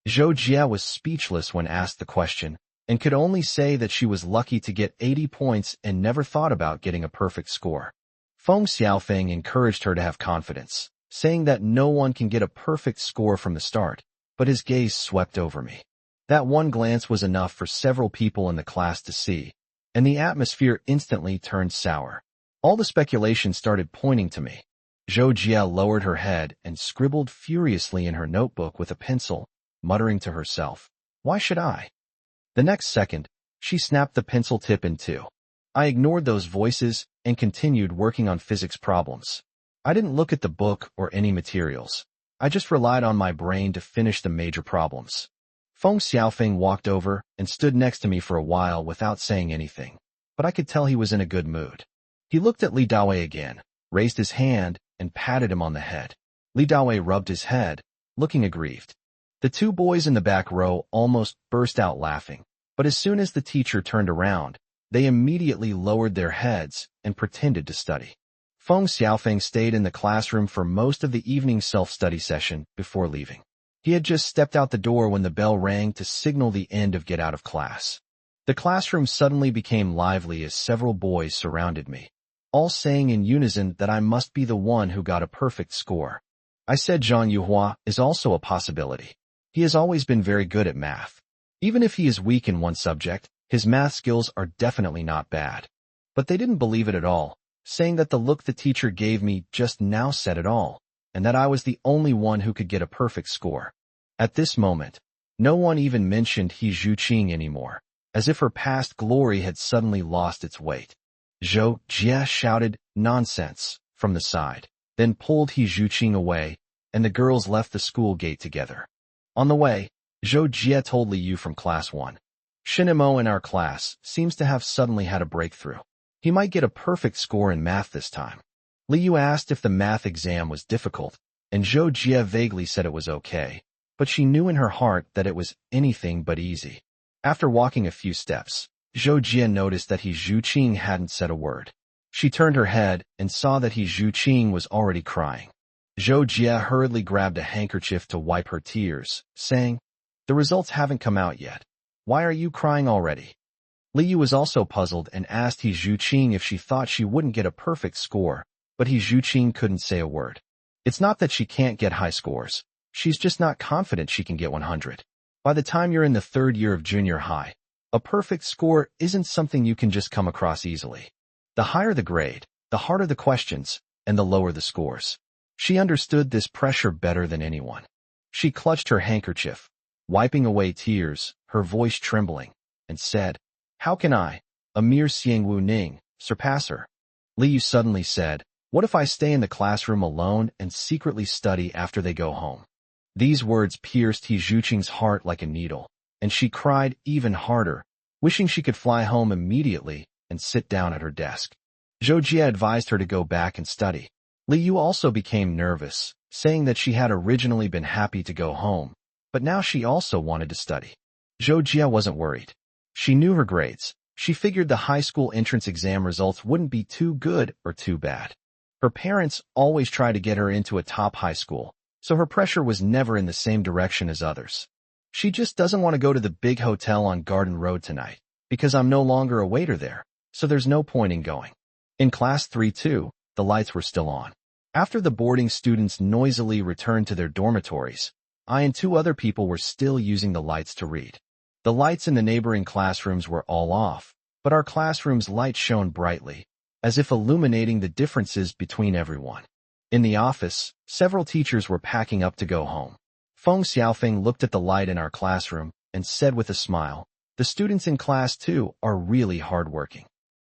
Zhou Jie was speechless when asked the question, and could only say that she was lucky to get 80 points and never thought about getting a perfect score. Feng Xiaofeng encouraged her to have confidence, saying that no one can get a perfect score from the start, but his gaze swept over me. That one glance was enough for several people in the class to see, and the atmosphere instantly turned sour. All the speculation started pointing to me. Zhou Jie lowered her head and scribbled furiously in her notebook with a pencil, muttering to herself, "Why should I?" The next second, she snapped the pencil tip in two. I ignored those voices and continued working on physics problems. I didn't look at the book or any materials. I just relied on my brain to finish the major problems. Feng Xiaofeng walked over and stood next to me for a while without saying anything, but I could tell he was in a good mood. He looked at Li Dawei again, raised his hand, and patted him on the head. Li Dawei rubbed his head, looking aggrieved. The two boys in the back row almost burst out laughing, but as soon as the teacher turned around, they immediately lowered their heads and pretended to study. Feng Xiaofeng stayed in the classroom for most of the evening self-study session before leaving. He had just stepped out the door when the bell rang to signal the end of get out of class. The classroom suddenly became lively as several boys surrounded me, all saying in unison that I must be the one who got a perfect score. I said Zhang Yuhua is also a possibility. He has always been very good at math. Even if he is weak in one subject, his math skills are definitely not bad. But they didn't believe it at all, saying that the look the teacher gave me just now said it all, and that I was the only one who could get a perfect score. At this moment, no one even mentioned He Zhuqing anymore, as if her past glory had suddenly lost its weight. Zhou Jie shouted, "Nonsense," from the side, then pulled He Zhuqing away, and the girls left the school gate together. On the way, Zhou Jie told Li Yu from class 1. Shinimo in our class seems to have suddenly had a breakthrough. He might get a perfect score in math this time. Li Yu asked if the math exam was difficult, and Zhou Jie vaguely said it was okay, but she knew in her heart that it was anything but easy. After walking a few steps, Zhou Jie noticed that He Zhuqing hadn't said a word. She turned her head and saw that He Zhuqing was already crying. Zhou Jie hurriedly grabbed a handkerchief to wipe her tears, saying, "The results haven't come out yet. Why are you crying already?" Li Yu was also puzzled and asked He Zhuqing if she thought she wouldn't get a perfect score, but He Zhuqing couldn't say a word. It's not that she can't get high scores. She's just not confident she can get 100. By the time you're in the third year of junior high, a perfect score isn't something you can just come across easily. The higher the grade, the harder the questions, and the lower the scores. She understood this pressure better than anyone. She clutched her handkerchief, wiping away tears, her voice trembling, and said, "How can I, a mere Xiangwu Ning, surpass her?" Li Yu suddenly said, "What if I stay in the classroom alone and secretly study after they go home?" These words pierced He Zhuqing's heart like a needle, and she cried even harder, wishing she could fly home immediately and sit down at her desk. Zhou Jie advised her to go back and study. Li Yu also became nervous, saying that she had originally been happy to go home, but now she also wanted to study. Zhou Jie wasn't worried. She knew her grades. She figured the high school entrance exam results wouldn't be too good or too bad. Her parents always tried to get her into a top high school, so her pressure was never in the same direction as others. She just doesn't want to go to the big hotel on Garden Road tonight, because I'm no longer a waiter there, so there's no point in going. In class 3 too, the lights were still on. After the boarding students noisily returned to their dormitories, I and two other people were still using the lights to read. The lights in the neighboring classrooms were all off, but our classroom's light shone brightly, as if illuminating the differences between everyone. In the office, several teachers were packing up to go home. Feng Xiaofeng looked at the light in our classroom and said with a smile, "The students in class 2 are really hardworking."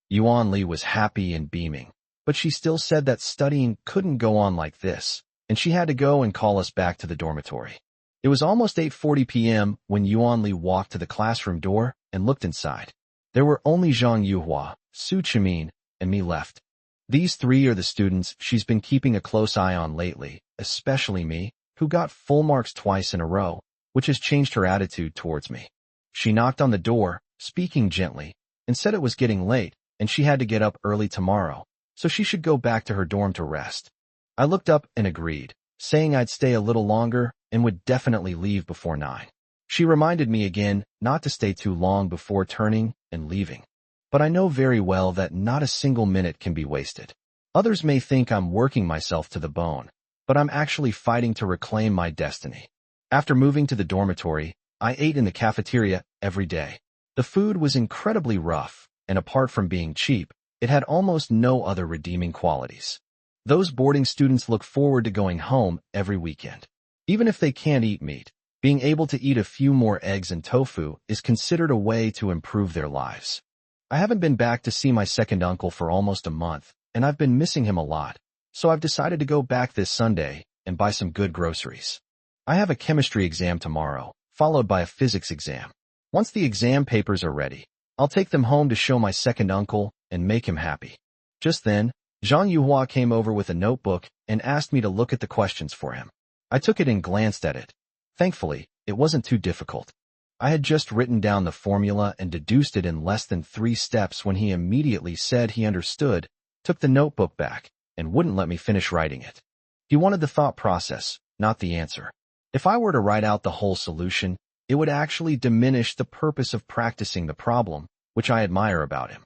Yuan Li was happy and beaming, but she still said that studying couldn't go on like this, and she had to go and call us back to the dormitory. It was almost 8:40 p.m. when Yuan Li walked to the classroom door and looked inside. There were only Zhang Yuhua, Su Chimin, and me left. These three are the students she's been keeping a close eye on lately, especially me, who got full marks twice in a row, which has changed her attitude towards me. She knocked on the door, speaking gently, and said it was getting late, and she had to get up early tomorrow, so she should go back to her dorm to rest. I looked up and agreed, saying I'd stay a little longer and would definitely leave before 9. She reminded me again not to stay too long before turning and leaving. But I know very well that not a single minute can be wasted. Others may think I'm working myself to the bone, but I'm actually fighting to reclaim my destiny. After moving to the dormitory, I ate in the cafeteria every day. The food was incredibly rough, and apart from being cheap, it had almost no other redeeming qualities. Those boarding students look forward to going home every weekend. Even if they can't eat meat, being able to eat a few more eggs and tofu is considered a way to improve their lives. I haven't been back to see my second uncle for almost a month, and I've been missing him a lot, so I've decided to go back this Sunday and buy some good groceries. I have a chemistry exam tomorrow, followed by a physics exam. Once the exam papers are ready, I'll take them home to show my second uncle and make him happy. Just then, Zhang Yuhua came over with a notebook and asked me to look at the questions for him. I took it and glanced at it. Thankfully, it wasn't too difficult. I had just written down the formula and deduced it in less than 3 steps when he immediately said he understood, took the notebook back, and wouldn't let me finish writing it. He wanted the thought process, not the answer. If I were to write out the whole solution, it would actually diminish the purpose of practicing the problem, which I admire about him.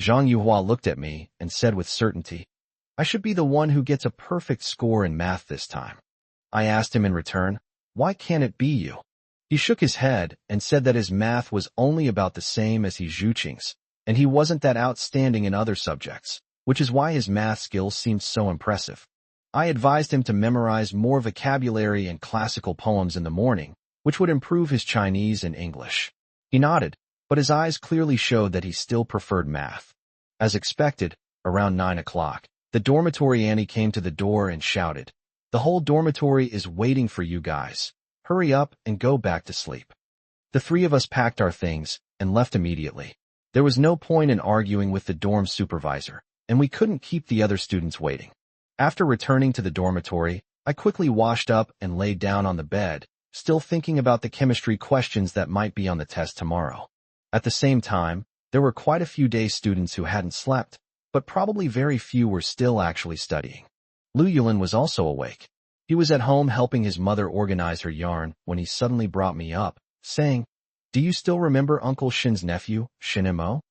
Zhang Yuhua looked at me and said with certainty, "I should be the one who gets a perfect score in math this time." I asked him in return, "Why can't it be you?" He shook his head and said that his math was only about the same as his Zhuqing's, and he wasn't that outstanding in other subjects, which is why his math skills seemed so impressive. I advised him to memorize more vocabulary and classical poems in the morning, which would improve his Chinese and English. He nodded, but his eyes clearly showed that he still preferred math. As expected, around 9 o'clock, the dormitory Annie came to the door and shouted, "The whole dormitory is waiting for you guys. Hurry up and go back to sleep." The 3 of us packed our things and left immediately. There was no point in arguing with the dorm supervisor, and we couldn't keep the other students waiting. After returning to the dormitory, I quickly washed up and laid down on the bed, still thinking about the chemistry questions that might be on the test tomorrow. At the same time, there were quite a few day students who hadn't slept, but probably very few were still actually studying. Lu Yulin was also awake. He was at home helping his mother organize her yarn when he suddenly brought me up, saying, "Do you still remember Uncle Shin's nephew, Shin Mo?"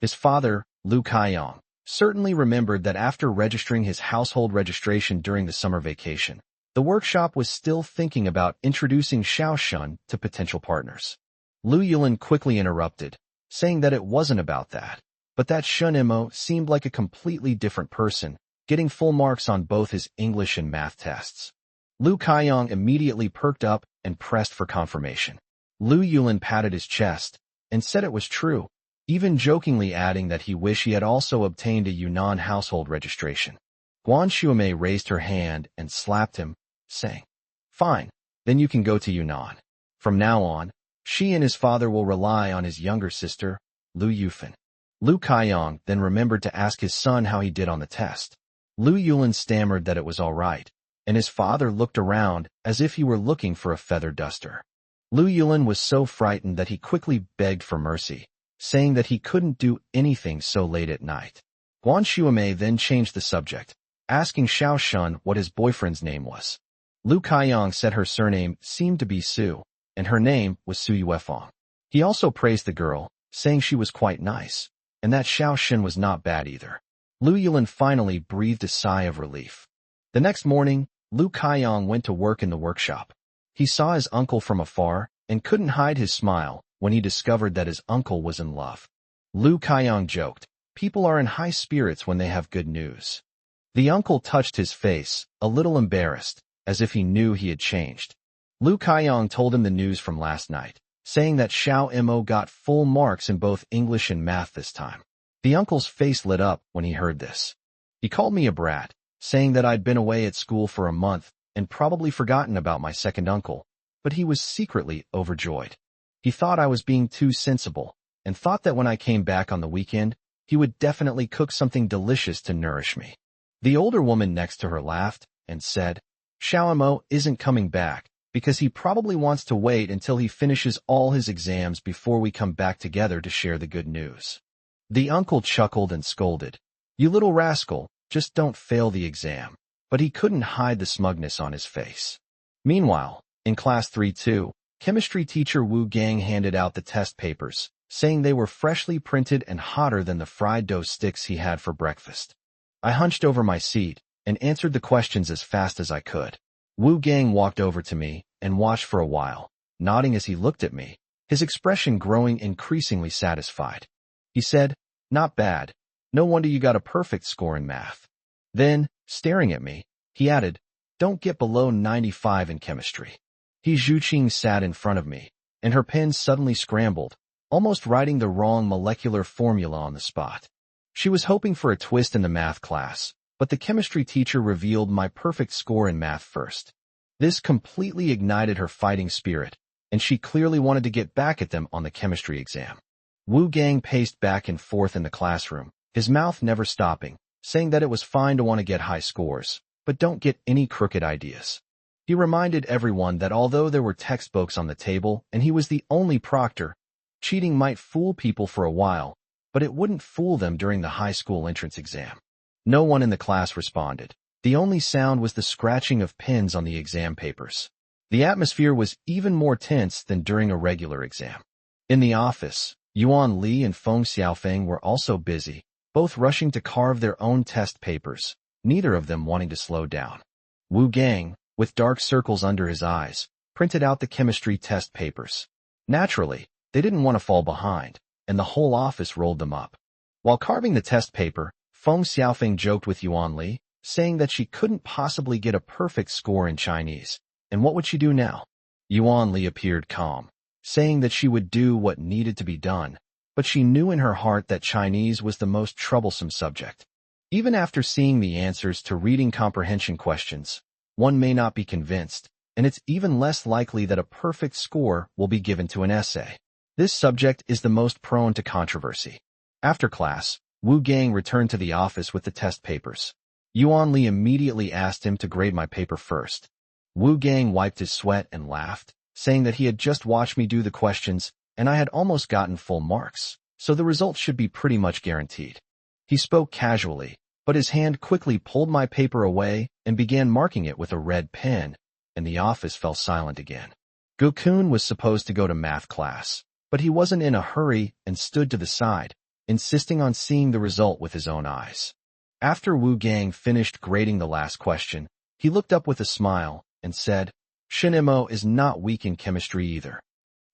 His father, Lu Kaiyong, certainly remembered that after registering his household registration during the summer vacation, the workshop was still thinking about introducing Xiao Shun to potential partners. Lu Yulin quickly interrupted, saying that it wasn't about that, but that Shun Mo seemed like a completely different person, getting full marks on both his English and math tests. Lu Kaiyong immediately perked up and pressed for confirmation. Lu Yulin patted his chest and said it was true, even jokingly adding that he wished he had also obtained a Yunnan household registration. Guan Xuemei raised her hand and slapped him, saying, "Fine, then you can go to Yunnan. From now on, she and his father will rely on his younger sister, Lu Yufan." Lu Kaiyong then remembered to ask his son how he did on the test. Lu Yulin stammered that it was all right, and his father looked around as if he were looking for a feather duster. Lu Yulin was so frightened that he quickly begged for mercy, saying that he couldn't do anything so late at night. Guan Xuemei then changed the subject, asking Xiao Shun what his boyfriend's name was. Lu Kaiyong said her surname seemed to be Su, and her name was Su Yuefang. He also praised the girl, saying she was quite nice, and that Xiao Shun was not bad either. Lu Yulin finally breathed a sigh of relief. The next morning, Lu Kaiyong went to work in the workshop. He saw his uncle from afar and couldn't hide his smile when he discovered that his uncle was in love. Lu Kaiyong joked, "People are in high spirits when they have good news." The uncle touched his face, a little embarrassed, as if he knew he had changed. Lu Kaiyong told him the news from last night, saying that Xiao Mo got full marks in both English and math this time. The uncle's face lit up when he heard this. He called me a brat, saying that I'd been away at school for a month and probably forgotten about my second uncle, but he was secretly overjoyed. He thought I was being too sensible, and thought that when I came back on the weekend, he would definitely cook something delicious to nourish me. The older woman next to her laughed and said, Xiaomo isn't coming back because he probably wants to wait until he finishes all his exams before we come back together to share the good news. The uncle chuckled and scolded, You little rascal, just don't fail the exam. But he couldn't hide the smugness on his face. Meanwhile, in class 3-2, chemistry teacher Wu Gang handed out the test papers, saying they were freshly printed and hotter than the fried dough sticks he had for breakfast. I hunched over my seat and answered the questions as fast as I could. Wu Gang walked over to me and watched for a while, nodding as he looked at me, his expression growing increasingly satisfied. He said, Not bad. No wonder you got a perfect score in math. Then, staring at me, he added, Don't get below 95 in chemistry. He Zhuqing sat in front of me, and her pen suddenly scrambled, almost writing the wrong molecular formula on the spot. She was hoping for a twist in the math class, but the chemistry teacher revealed my perfect score in math first. This completely ignited her fighting spirit, and she clearly wanted to get back at them on the chemistry exam. Wu Gang paced back and forth in the classroom, his mouth never stopping, saying that it was fine to want to get high scores, but don't get any crooked ideas. He reminded everyone that although there were textbooks on the table and he was the only proctor, cheating might fool people for a while, but it wouldn't fool them during the high school entrance exam. No one in the class responded. The only sound was the scratching of pens on the exam papers. The atmosphere was even more tense than during a regular exam. In the office, Yuan Li and Feng Xiaofeng were also busy, both rushing to carve their own test papers, neither of them wanting to slow down. Wu Gang, with dark circles under his eyes, printed out the chemistry test papers. Naturally, they didn't want to fall behind, and the whole office rolled them up. While carving the test paper, Feng Xiaofeng joked with Yuan Li, saying that she couldn't possibly get a perfect score in Chinese, and what would she do now? Yuan Li appeared calm, saying that she would do what needed to be done, but she knew in her heart that Chinese was the most troublesome subject. Even after seeing the answers to reading comprehension questions, one may not be convinced, and it's even less likely that a perfect score will be given to an essay. This subject is the most prone to controversy. After class, Wu Gang returned to the office with the test papers. Yuan Li immediately asked him to grade my paper first. Wu Gang wiped his sweat and laughed, saying that he had just watched me do the questions and I had almost gotten full marks, so the results should be pretty much guaranteed. He spoke casually, but his hand quickly pulled my paper away and began marking it with a red pen, and the office fell silent again. Gokun was supposed to go to math class, but he wasn't in a hurry and stood to the side, insisting on seeing the result with his own eyes. After Wu Gang finished grading the last question, he looked up with a smile and said, Shinemo is not weak in chemistry either.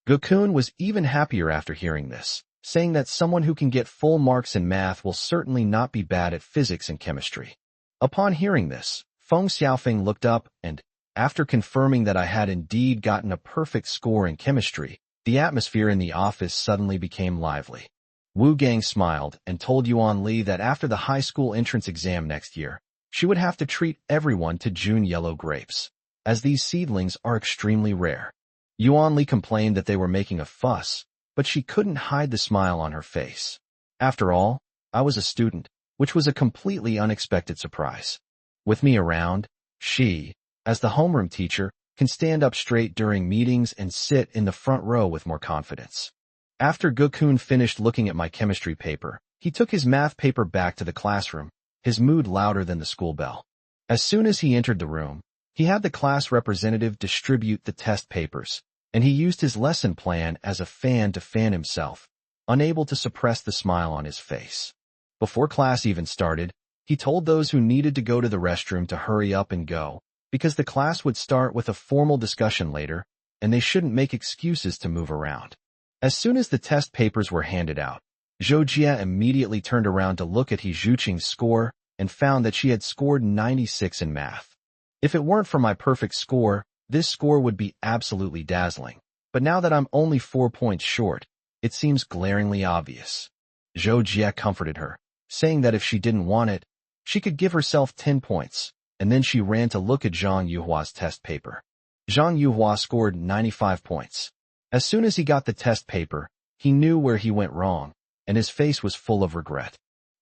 Gokun was even happier after hearing this, saying that someone who can get full marks in math will certainly not be bad at physics and chemistry. Upon hearing this, Feng Xiaofeng looked up and, after confirming that I had indeed gotten a perfect score in chemistry, the atmosphere in the office suddenly became lively. Wu Gang smiled and told Yuan Li that after the high school entrance exam next year, she would have to treat everyone to June yellow grapes, as these seedlings are extremely rare. Yuan Li complained that they were making a fuss, but she couldn't hide the smile on her face. After all, I was a student, which was a completely unexpected surprise. With me around, she, as the homeroom teacher, can stand up straight during meetings and sit in the front row with more confidence. After Gokun finished looking at my chemistry paper, he took his math paper back to the classroom, his mood louder than the school bell. As soon as he entered the room, he had the class representative distribute the test papers, and he used his lesson plan as a fan to fan himself, unable to suppress the smile on his face. Before class even started, he told those who needed to go to the restroom to hurry up and go, because the class would start with a formal discussion later, and they shouldn't make excuses to move around. As soon as the test papers were handed out, Zhou Jia immediately turned around to look at He Zhuqing's score and found that she had scored 96 in math. If it weren't for my perfect score, this score would be absolutely dazzling. But now that I'm only 4 points short, it seems glaringly obvious. Zhou Jia comforted her, saying that if she didn't want it, she could give herself 10 points, and then she ran to look at Zhang Yuhua's test paper. Zhang Yuhua scored 95 points. As soon as he got the test paper, He knew where he went wrong, and his face was full of regret.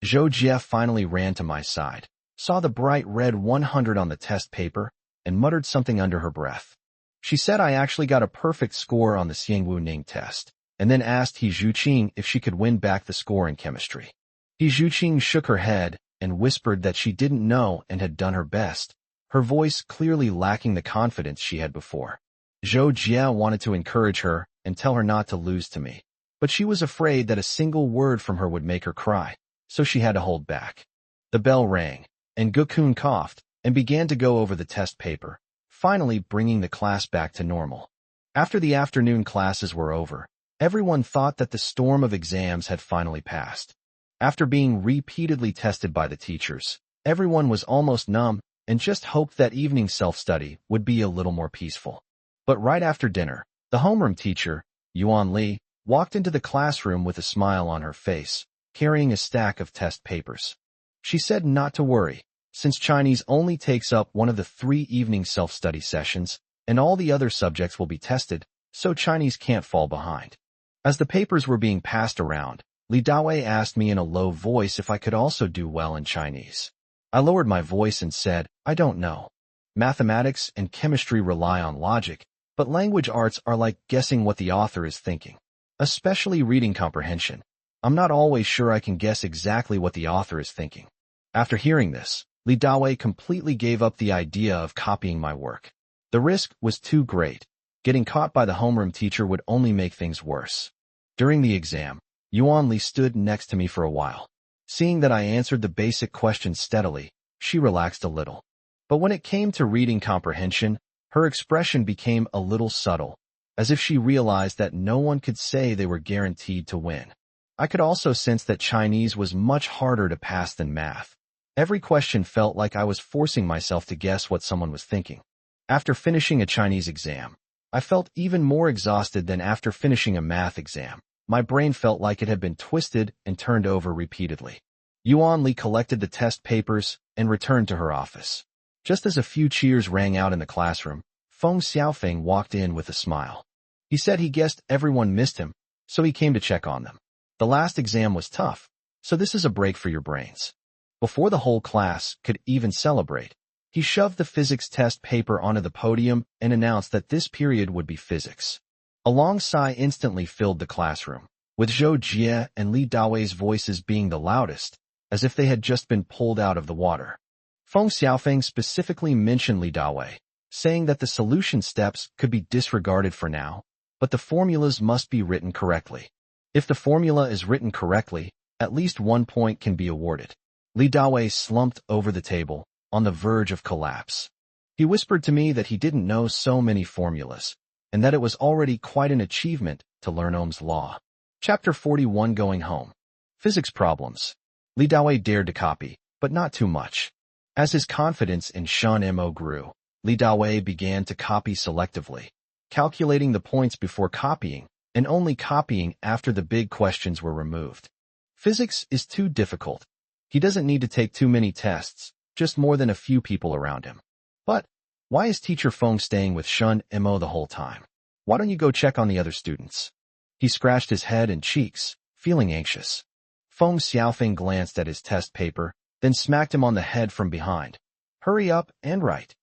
Zhou Jie finally ran to my side, saw the bright red 100 on the test paper, and muttered something under her breath. She said I actually got a perfect score on the Xiangwu Ning test, and then asked He Zhuqing if she could win back the score in chemistry. He Zhuqing shook her head and whispered that she didn't know and had done her best, her voice clearly lacking the confidence she had before. Zhou Jie wanted to encourage her and tell her not to lose to me, but she was afraid that a single word from her would make her cry, so she had to hold back. The bell rang, and Gukun coughed and began to go over the test paper, finally bringing the class back to normal. After the afternoon classes were over, everyone thought that the storm of exams had finally passed. After being repeatedly tested by the teachers, everyone was almost numb and just hoped that evening self-study would be a little more peaceful. But right after dinner, the homeroom teacher, Yuan Li, walked into the classroom with a smile on her face, carrying a stack of test papers. She said not to worry, since Chinese only takes up one of the 3 evening self-study sessions, and all the other subjects will be tested, so Chinese can't fall behind. As the papers were being passed around, Li Dawei asked me in a low voice if I could also do well in Chinese. I lowered my voice and said, I don't know. Mathematics and chemistry rely on logic, but language arts are like guessing what the author is thinking. Especially reading comprehension. I'm not always sure I can guess exactly what the author is thinking. After hearing this, Li Dawei completely gave up the idea of copying my work. The risk was too great. Getting caught by the homeroom teacher would only make things worse. During the exam, Yuan Li stood next to me for a while. Seeing that I answered the basic questions steadily, she relaxed a little. But when it came to reading comprehension, her expression became a little subtle, as if she realized that no one could say they were guaranteed to win. I could also sense that Chinese was much harder to pass than math. Every question felt like I was forcing myself to guess what someone was thinking. After finishing a Chinese exam, I felt even more exhausted than after finishing a math exam. My brain felt like it had been twisted and turned over repeatedly. Yuan Li collected the test papers and returned to her office. Just as a few cheers rang out in the classroom, Feng Xiaofeng walked in with a smile. He said he guessed everyone missed him, so he came to check on them. The last exam was tough, so this is a break for your brains. Before the whole class could even celebrate, he shoved the physics test paper onto the podium and announced that this period would be physics. A long sigh instantly filled the classroom, with Zhou Jie and Li Dawei's voices being the loudest, as if they had just been pulled out of the water. Feng Xiaofeng specifically mentioned Li Dawei, saying that the solution steps could be disregarded for now, but the formulas must be written correctly. If the formula is written correctly, at least 1 point can be awarded. Li Dawei slumped over the table, on the verge of collapse. He whispered to me that he didn't know so many formulas, and that it was already quite an achievement to learn Ohm's law. Chapter 41 Going Home. Physics Problems. Li Dawei dared to copy, but not too much. As his confidence in Shen Mo grew, Li Dawei began to copy selectively, calculating the points before copying, and only copying after the big questions were removed. Physics is too difficult. He doesn't need to take too many tests, just more than a few people around him. But why is Teacher Feng staying with Shen Mo the whole time? Why don't you go check on the other students? He scratched his head and cheeks, feeling anxious. Feng Xiaofeng glanced at his test paper, then smacked him on the head from behind. Hurry up and write.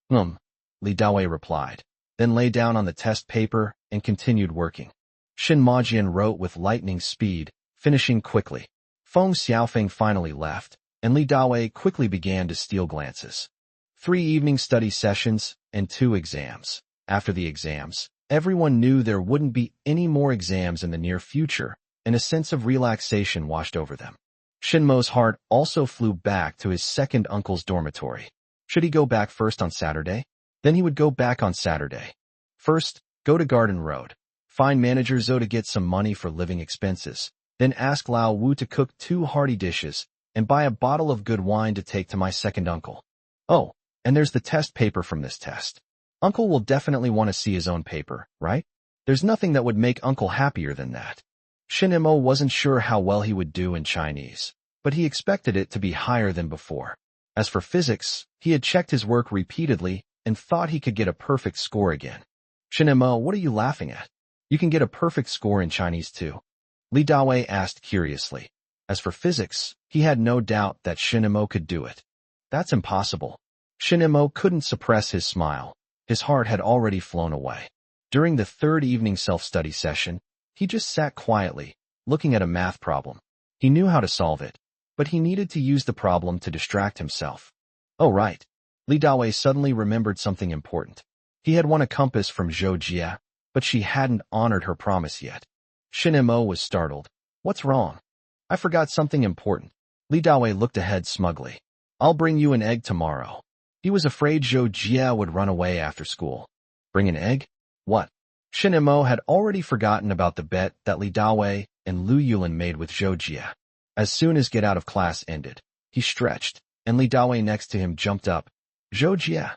Li Dawei replied, then lay down on the test paper and continued working. Shin Majian wrote with lightning speed, finishing quickly. Feng Xiaofeng finally left, and Li Dawei quickly began to steal glances. 3 evening study sessions and 2 exams. After the exams, everyone knew there wouldn't be any more exams in the near future, and a sense of relaxation washed over them. Shinmo's heart also flew back to his second uncle's dormitory. Should he go back first on Saturday? Then he would go back on Saturday. First, go to Garden Road. Find Manager Zhou to get some money for living expenses. Then ask Lao Wu to cook 2 hearty dishes, and buy a bottle of good wine to take to my second uncle. Oh, and there's the test paper from this test. Uncle will definitely want to see his own paper, right? There's nothing that would make Uncle happier than that. Shin-mo wasn't sure how well he would do in Chinese, but he expected it to be higher than before. As for physics, he had checked his work repeatedly and thought he could get a perfect score again. Shin-mo, what are you laughing at? You can get a perfect score in Chinese too. Li Dawei asked curiously. As for physics, he had no doubt that Shin Imo could do it. That's impossible. Shin Imo couldn't suppress his smile. His heart had already flown away. During the third evening self-study session, he just sat quietly, looking at a math problem. He knew how to solve it, but he needed to use the problem to distract himself. Oh right. Li Dawei suddenly remembered something important. He had won a compass from Zhou Jia, but she hadn't honored her promise yet. Shin Imo was startled. What's wrong? I forgot something important. Li Dawei looked ahead smugly. I'll bring you an egg tomorrow. He was afraid Zhou Jia would run away after school. Bring an egg? What? Shin Imo had already forgotten about the bet that Li Dawei and Lu Yulin made with Zhou Jia. As soon as get out of class ended, he stretched, and Li Dawei next to him jumped up. Zhou Jia.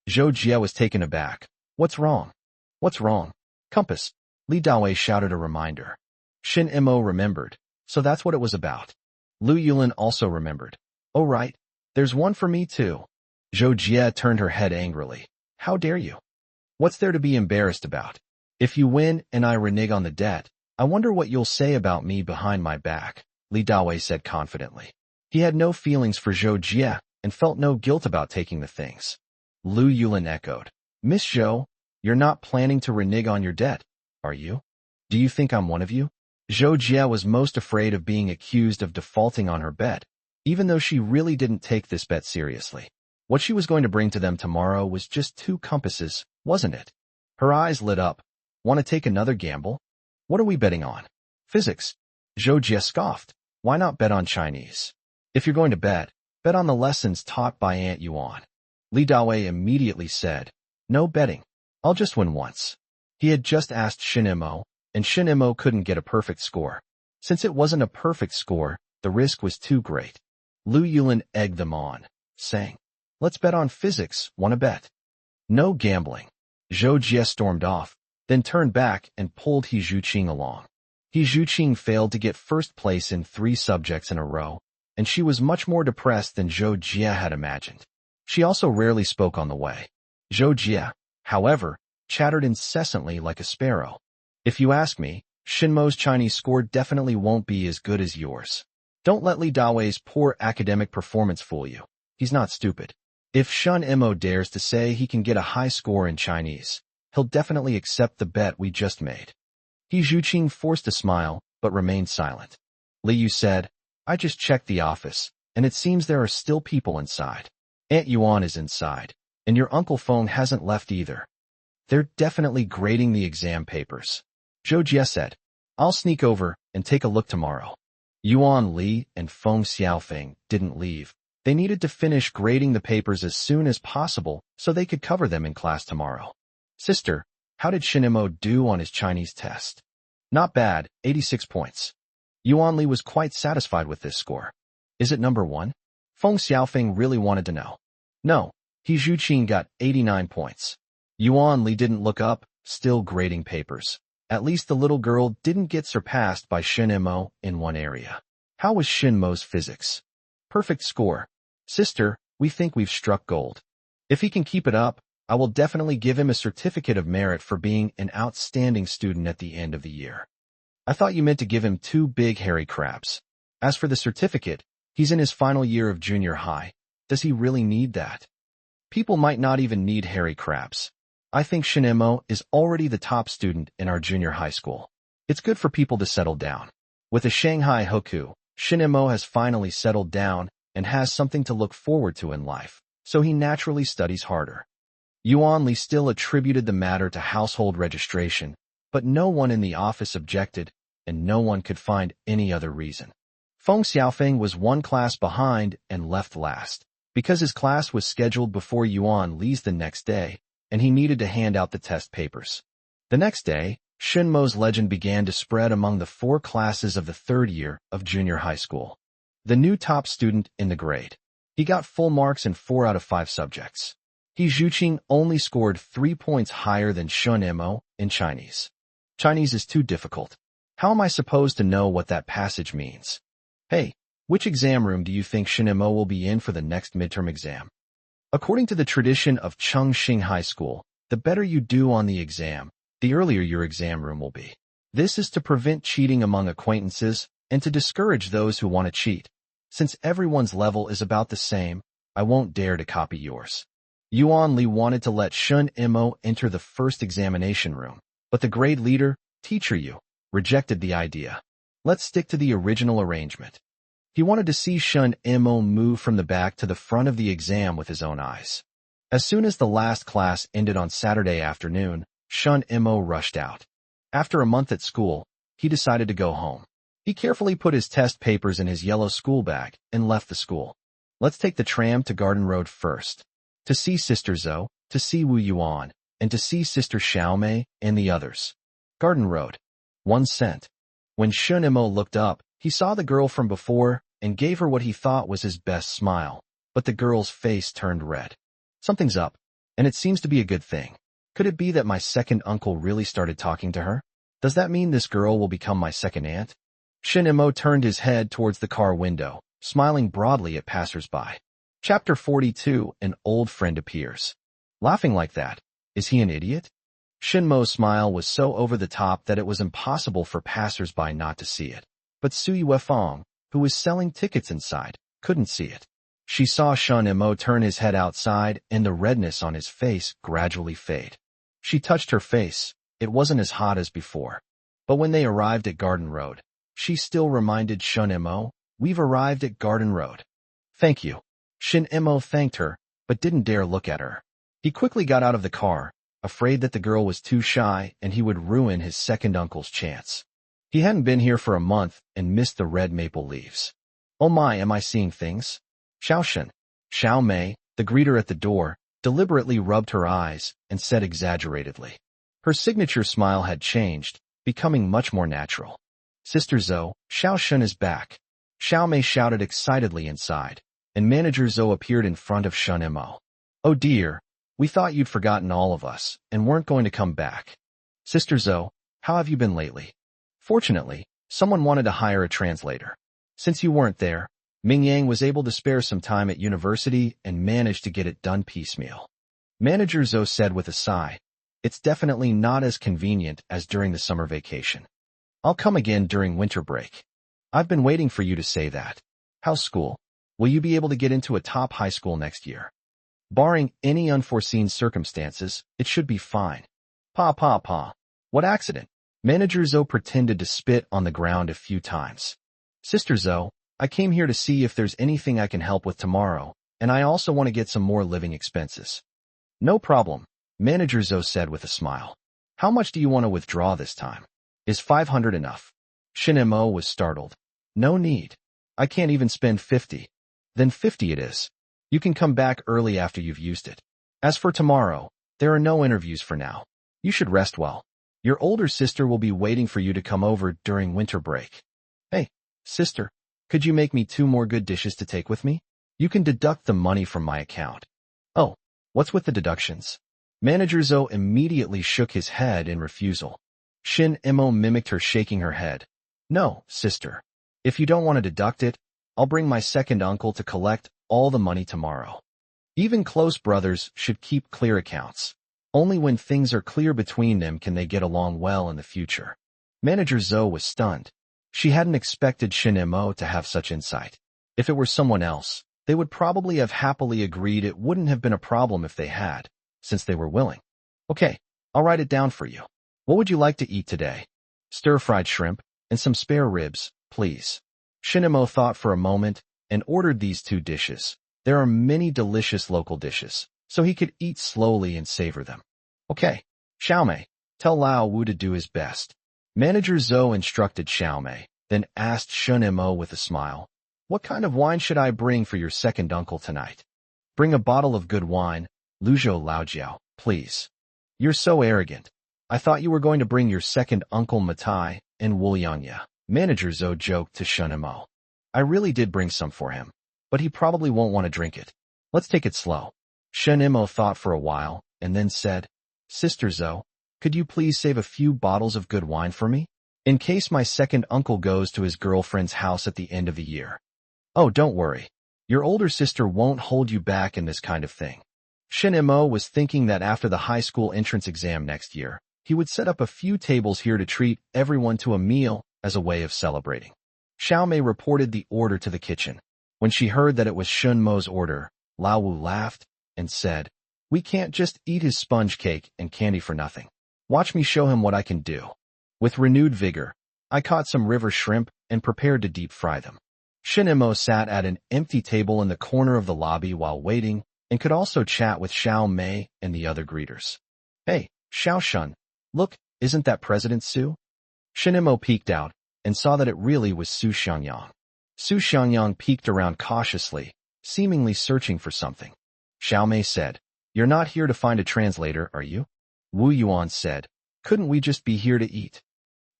Zhou Jia was taken aback. What's wrong? What's wrong? Compass. Li Dawei shouted a reminder. Shin Imo remembered, so that's what it was about. Lu Yulin also remembered. Oh right, there's one for me too. Zhou Jia turned her head angrily. How dare you? What's there to be embarrassed about? If you win and I renege on the debt, I wonder what you'll say about me behind my back, Li Dawei said confidently. He had no feelings for Zhou Jia and felt no guilt about taking the things. Lu Yulin echoed. Miss Zhou, you're not planning to renege on your debt, are you? Do you think I'm one of you? Zhou Jia was most afraid of being accused of defaulting on her bet, even though she really didn't take this bet seriously. What she was going to bring to them tomorrow was just 2 compasses, wasn't it? Her eyes lit up. Want to take another gamble? What are we betting on? Physics. Zhou Jia scoffed. Why not bet on Chinese? If you're going to bet, bet on the lessons taught by Aunt Yuan. Li Dawei immediately said, no betting. I'll just win once. He had just asked Shin Imo, and Shin Imo couldn't get a perfect score. Since it wasn't a perfect score, the risk was too great. Lu Yulin egged them on, saying, let's bet on physics, wanna bet? No gambling. Zhou Jia stormed off, then turned back and pulled He Zhuqing along. He Zhuqing failed to get first place in 3 subjects in a row, and she was much more depressed than Zhou Jia had imagined. She also rarely spoke on the way. Zhou Jia, however, chattered incessantly like a sparrow. If you ask me, Shinmo's Chinese score definitely won't be as good as yours. Don't let Li Dawei's poor academic performance fool you. He's not stupid. If Shin Imo dares to say he can get a high score in Chinese, he'll definitely accept the bet we just made. He Zhuqing forced a smile, but remained silent. Li Yu said, I just checked the office, and it seems there are still people inside. Aunt Yuan is inside, and your Uncle Feng hasn't left either. They're definitely grading the exam papers. Zhou Jia said, I'll sneak over and take a look tomorrow. Yuan Li and Feng Xiaofeng didn't leave. They needed to finish grading the papers as soon as possible so they could cover them in class tomorrow. Sister, how did Shin Imo do on his Chinese test? Not bad, 86 points. Yuan Li was quite satisfied with this score. Is it number 1? Feng Xiaofeng really wanted to know. No, He Zhuqing got 89 points. Yuan Li didn't look up, still grading papers. At least the little girl didn't get surpassed by Shin Imo in one area. How was Shin Mo's physics? Perfect score. Sister, we think we've struck gold. If he can keep it up, I will definitely give him a certificate of merit for being an outstanding student at the end of the year. I thought you meant to give him 2 big hairy crabs. As for the certificate, he's in his final year of junior high. Does he really need that? People might not even need hairy crabs. I think Shin Imo is already the top student in our junior high school. It's good for people to settle down. With the Shanghai Hoku, Shin Imo has finally settled down and has something to look forward to in life, so he naturally studies harder. Yuan Li still attributed the matter to household registration, but no one in the office objected, and no one could find any other reason. Feng Xiaofeng was 1 class behind and left last, because his class was scheduled before Yuan Li's the next day, and he needed to hand out the test papers. The next day, Shin Mo's legend began to spread among the 4 classes of the 3rd year of junior high school. The new top student in the grade. He got full marks in 4 out of 5 subjects. He Zhuqing only scored 3 points higher than Shin Imo in Chinese. Chinese is too difficult. How am I supposed to know what that passage means? Hey, which exam room do you think Shin Imo will be in for the next midterm exam? According to the tradition of Chengxing High School, the better you do on the exam, the earlier your exam room will be. This is to prevent cheating among acquaintances and to discourage those who want to cheat. Since everyone's level is about the same, I won't dare to copy yours. Yuan Li wanted to let Shun Imo enter the first examination room, but the grade leader, Teacher Yu, rejected the idea. Let's stick to the original arrangement. He wanted to see Shun Imo move from the back to the front of the exam with his own eyes. As soon as the last class ended on Saturday afternoon, Shun Imo rushed out. After a month at school, he decided to go home. He carefully put his test papers in his yellow school bag and left the school. Let's take the tram to Garden Road first. To see Sister Zhou, to see Wu Yuan, and to see Sister Xiaomei and the others. Garden Road. 1 cent. When Shun Imo looked up, he saw the girl from before and gave her what he thought was his best smile, but the girl's face turned red. Something's up, and it seems to be a good thing. Could it be that my second uncle really started talking to her? Does that mean this girl will become my second aunt? Shun Imo turned his head towards the car window, smiling broadly at passers-by. Chapter 42, An old friend appears. Laughing like that, is he an idiot? Shun Mo's smile was so over the top that it was impossible for passers-by not to see it. But Sui Wefong, who was selling tickets inside, couldn't see it. She saw Shun Imo turn his head outside and the redness on his face gradually fade. She touched her face. It wasn't as hot as before. But when they arrived at Garden Road, she still reminded Shun Imo, "We've arrived at Garden Road." "Thank you." Shun Imo thanked her, but didn't dare look at her. He quickly got out of the car, afraid that the girl was too shy and he would ruin his second uncle's chance. He hadn't been here for a month and missed the red maple leaves. "Oh my, am I seeing things?" Xiao Mei, the greeter at the door, deliberately rubbed her eyes and said exaggeratedly. Her signature smile had changed, becoming much more natural. "Sister Zhou, Xiao Shun is back." Xiao Mei shouted excitedly inside, and Manager Zhou appeared in front of Shun Imo. "Oh dear, we thought you'd forgotten all of us and weren't going to come back. Sister Zhou, how have you been lately?" Fortunately, someone wanted to hire a translator. Since you weren't there, Ming Yang was able to spare some time at university and managed to get it done piecemeal. Manager Zhou said with a sigh, "It's definitely not as convenient as during the summer vacation. I'll come again during winter break." "I've been waiting for you to say that. How's school? Will you be able to get into a top high school next year?" "Barring any unforeseen circumstances, it should be fine." Pa. What accident?" Manager Zhou pretended to spit on the ground a few times. "Sister Zhou, I came here to see if there's anything I can help with tomorrow, and I also want to get some more living expenses." "No problem," Manager Zhou said with a smile. "How much do you want to withdraw this time? Is 500 enough?" Shun Imo was startled. "No need. I can't even spend 50. "Then 50 it is. You can come back early after you've used it. As for tomorrow, there are no interviews for now. You should rest well. Your older sister will be waiting for you to come over during winter break." "Hey, sister, could you make me 2 more good dishes to take with me? You can deduct the money from my account." "Oh, what's with the deductions?" Manager Zhou immediately shook his head in refusal. Shun Imo mimicked her shaking her head. "No, sister. If you don't want to deduct it, I'll bring my second uncle to collect all the money tomorrow." Even close brothers should keep clear accounts. Only when things are clear between them can they get along well in the future. Manager Zhou was stunned. She hadn't expected Shun Imo to have such insight. If it were someone else, they would probably have happily agreed it wouldn't have been a problem if they had, since they were willing. "Okay, I'll write it down for you. What would you like to eat today?" "Stir-fried shrimp, and some spare ribs, please." Shun Imo thought for a moment and ordered these 2 dishes. There are many delicious local dishes, so he could eat slowly and savor them. "Okay, Xiaomei, tell Lao Wu to do his best." Manager Zhou instructed Xiaomei, then asked Shun Imo with a smile, "What kind of wine should I bring for your second uncle tonight?" "Bring a bottle of good wine, Luzhou Laojiao, please." "You're so arrogant. I thought you were going to bring your second uncle Matai and Wuliangya." Manager Zhou joked to Shun Imo. "I really did bring some for him, but he probably won't want to drink it. Let's take it slow." Shun Imo thought for a while and then said, "Sister Zhou, could you please save a few bottles of good wine for me? In case my second uncle goes to his girlfriend's house at the end of the year." "Oh, don't worry. Your older sister won't hold you back in this kind of thing." Shun Imo was thinking that after the high school entrance exam next year, He would set up a few tables here to treat everyone to a meal as a way of celebrating. Xiao Mei reported the order to the kitchen. When she heard that it was Shun Mo's order, Lao Wu laughed and said, "We can't just eat his sponge cake and candy for nothing. Watch me show him what I can do." With renewed vigor, I caught some river shrimp and prepared to deep fry them. Shin Mo sat at an empty table in the corner of the lobby while waiting and could also chat with Xiao Mei and the other greeters. "Hey, Xiao Shun, look, isn't that President Su?" Shin Mo peeked out and saw that it really was Su Xiangyang. Su Xiangyang peeked around cautiously, seemingly searching for something. Xiao Mei said, "You're not here to find a translator, are you?" Wu Yuan said, "Couldn't we just be here to eat?"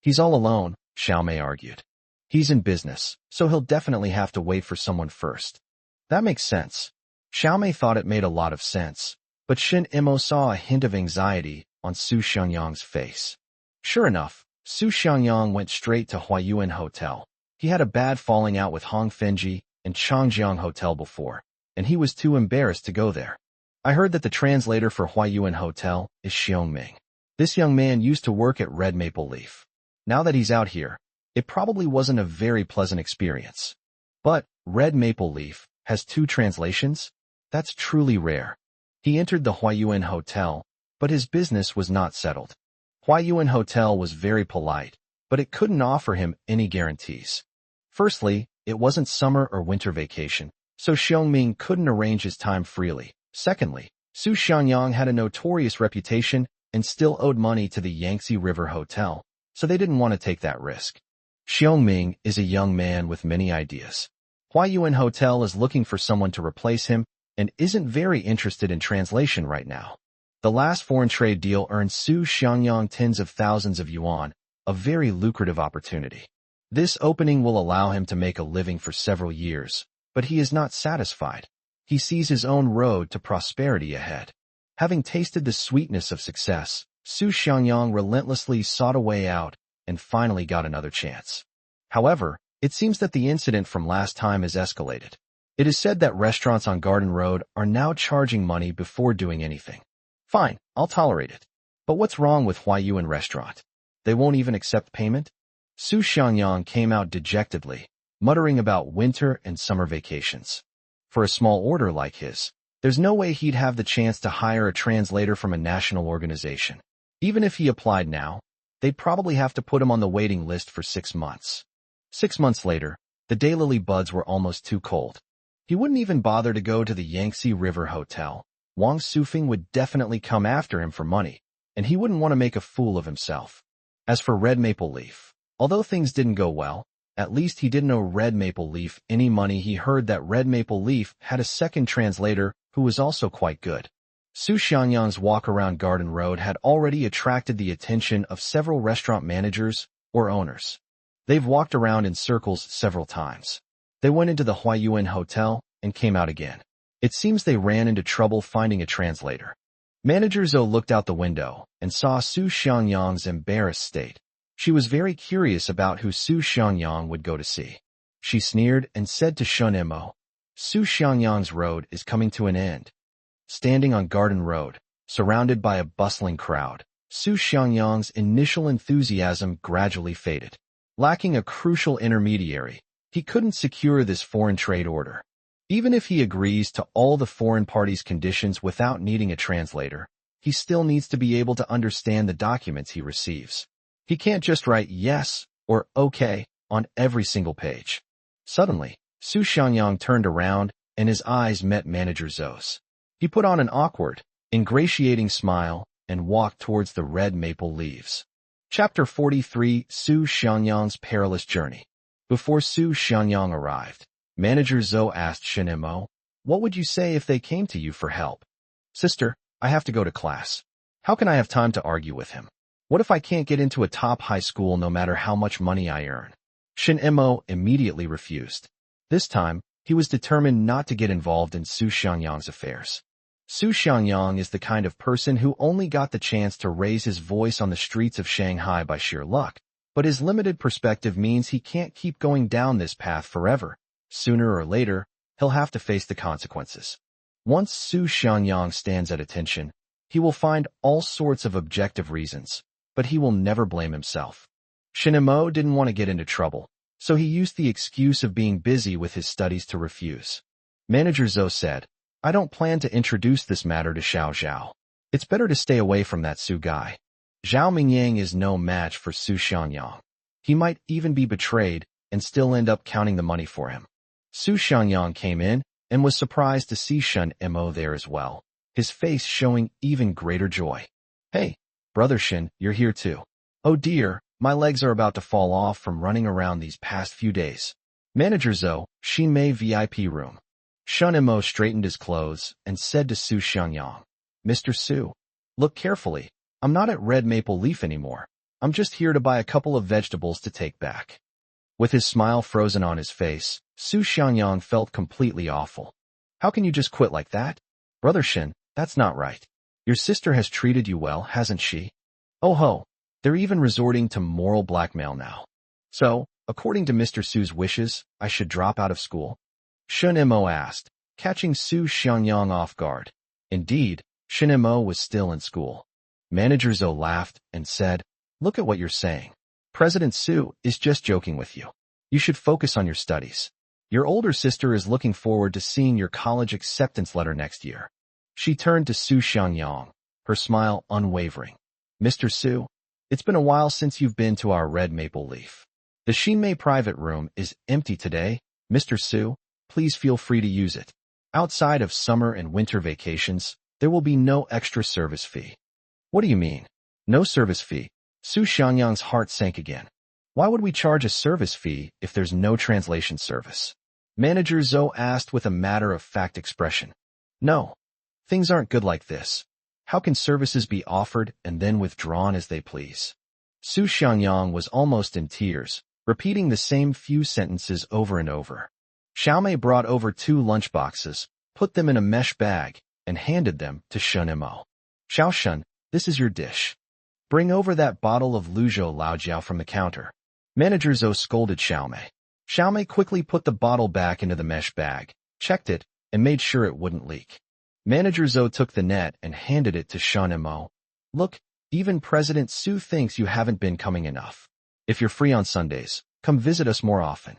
"He's all alone," Xiao Mei argued. "He's in business, so he'll definitely have to wait for someone first." That makes sense. Xiao Mei thought it made a lot of sense, but Shin Mo saw a hint of anxiety on Su Xiangyang's face. Sure enough, Su Xiangyang went straight to Huayuan Hotel. He had a bad falling out with Hong Fenji and Changjiang Hotel before, and he was too embarrassed to go there. I heard that the translator for Huayuan Hotel is Xiong Ming. This young man used to work at Red Maple Leaf. Now that he's out here, it probably wasn't a very pleasant experience. But Red Maple Leaf has 2 translations? That's truly rare. He entered the Huayuan Hotel, but his business was not settled. Huayuan Hotel was very polite, but it couldn't offer him any guarantees. Firstly, it wasn't summer or winter vacation, so Xiong Ming couldn't arrange his time freely. Secondly, Su Xiangyang had a notorious reputation and still owed money to the Yangtze River Hotel, so they didn't want to take that risk. Xiong Ming is a young man with many ideas. Huayuan Hotel is looking for someone to replace him and isn't very interested in translation right now. The last foreign trade deal earned Su Xiangyang tens of thousands of yuan, a very lucrative opportunity. This opening will allow him to make a living for several years, but he is not satisfied. He sees his own road to prosperity ahead. Having tasted the sweetness of success, Su Xiangyang relentlessly sought a way out and finally got another chance. However, it seems that the incident from last time has escalated. It is said that restaurants on Garden Road are now charging money before doing anything. Fine, I'll tolerate it. But what's wrong with Huayuan Restaurant? They won't even accept payment? Su Xiangyang came out dejectedly, muttering about winter and summer vacations. For a small order like his, there's no way he'd have the chance to hire a translator from a national organization. Even if he applied now, they'd probably have to put him on the waiting list for 6 months. 6 months later, the daylily buds were almost too cold. He wouldn't even bother to go to the Yangtze River Hotel. Wang Sufing would definitely come after him for money, and he wouldn't want to make a fool of himself. As for Red Maple Leaf, although things didn't go well, at least he didn't owe Red Maple Leaf any money. He heard that Red Maple Leaf had a second translator who was also quite good. Su Xiangyang's walk around Garden Road had already attracted the attention of several restaurant managers or owners. They've walked around in circles several times. They went into the Huayuan Hotel and came out again. It seems they ran into trouble finding a translator. Manager Zhou looked out the window and saw Su Xiangyang's embarrassed state. She was very curious about who Su Xiangyang would go to see. She sneered and said to Shun Mo, "Su Xiangyang's road is coming to an end." Standing on Garden Road, surrounded by a bustling crowd, Su Xiangyang's initial enthusiasm gradually faded. Lacking a crucial intermediary, he couldn't secure this foreign trade order. Even if he agrees to all the foreign parties' conditions without needing a translator, he still needs to be able to understand the documents he receives. He can't just write yes or okay on every single page. Suddenly, Su Xiangyang turned around and his eyes met Manager Zhou's. He put on an awkward, ingratiating smile and walked towards the Red Maple Leaves. Chapter 43: Su Xiangyang's Perilous Journey. Before Su Xiangyang arrived, Manager Zhou asked Shin Mo, "What would you say if they came to you for help?" "Sister, I have to go to class. How can I have time to argue with him? What if I can't get into a top high school no matter how much money I earn?" Shin Mo immediately refused. This time, he was determined not to get involved in Su Xiangyang's affairs. Su Xiangyang is the kind of person who only got the chance to raise his voice on the streets of Shanghai by sheer luck, but his limited perspective means he can't keep going down this path forever. Sooner or later, he'll have to face the consequences. Once Su Xiangyang stands at attention, he will find all sorts of objective reasons, but he will never blame himself. Shinemo didn't want to get into trouble, so he used the excuse of being busy with his studies to refuse. Manager Zhou said, I don't plan to introduce this matter to Xiao Zhao. It's better to stay away from that Su guy. Zhao Mingyang is no match for Su Xiangyang. He might even be betrayed and still end up counting the money for him. Su Xiangyang came in and was surprised to see Shen Mo there as well, his face showing even greater joy. Hey, brother Shen, you're here too. Oh dear, my legs are about to fall off from running around these past few days. Manager Zhou, Xinmei VIP room. Shen Mo straightened his clothes and said to Su Xiangyang, Mr. Su, look carefully. I'm not at Red Maple Leaf anymore. I'm just here to buy a couple of vegetables to take back. With his smile frozen on his face, Su Xiangyang felt completely awful. How can you just quit like that? Brother Shen, that's not right. Your sister has treated you well, hasn't she? Oh ho, they're even resorting to moral blackmail now. So, according to Mr. Su's wishes, I should drop out of school? Shen Mo asked, catching Su Xiangyang off guard. Indeed, Shen Mo was still in school. Manager Zhou laughed and said, look at what you're saying. President Su is just joking with you. You should focus on your studies. Your older sister is looking forward to seeing your college acceptance letter next year. She turned to Su Xiangyang, her smile unwavering. Mr. Su, it's been a while since you've been to our Red Maple Leaf. The Xinmei private room is empty today. Mr. Su, please feel free to use it. Outside of summer and winter vacations, there will be no extra service fee. What do you mean? No service fee? Su Xiangyang's heart sank again. Why would we charge a service fee if there's no translation service? Manager Zhou asked with a matter-of-fact expression. No. Things aren't good like this. How can services be offered and then withdrawn as they please? Su Xiangyang was almost in tears, repeating the same few sentences over and over. Xiaomei brought over 2 lunchboxes, put them in a mesh bag, and handed them to Shen Mo. Xiao Shen, this is your dish. Bring over that bottle of Luzhou Laojiao from the counter. Manager Zhou scolded Xiaomei. Xiaomei quickly put the bottle back into the mesh bag, checked it, and made sure it wouldn't leak. Manager Zhou took the net and handed it to Shen Mo. Look, even President Su thinks you haven't been coming enough. If you're free on Sundays, come visit us more often.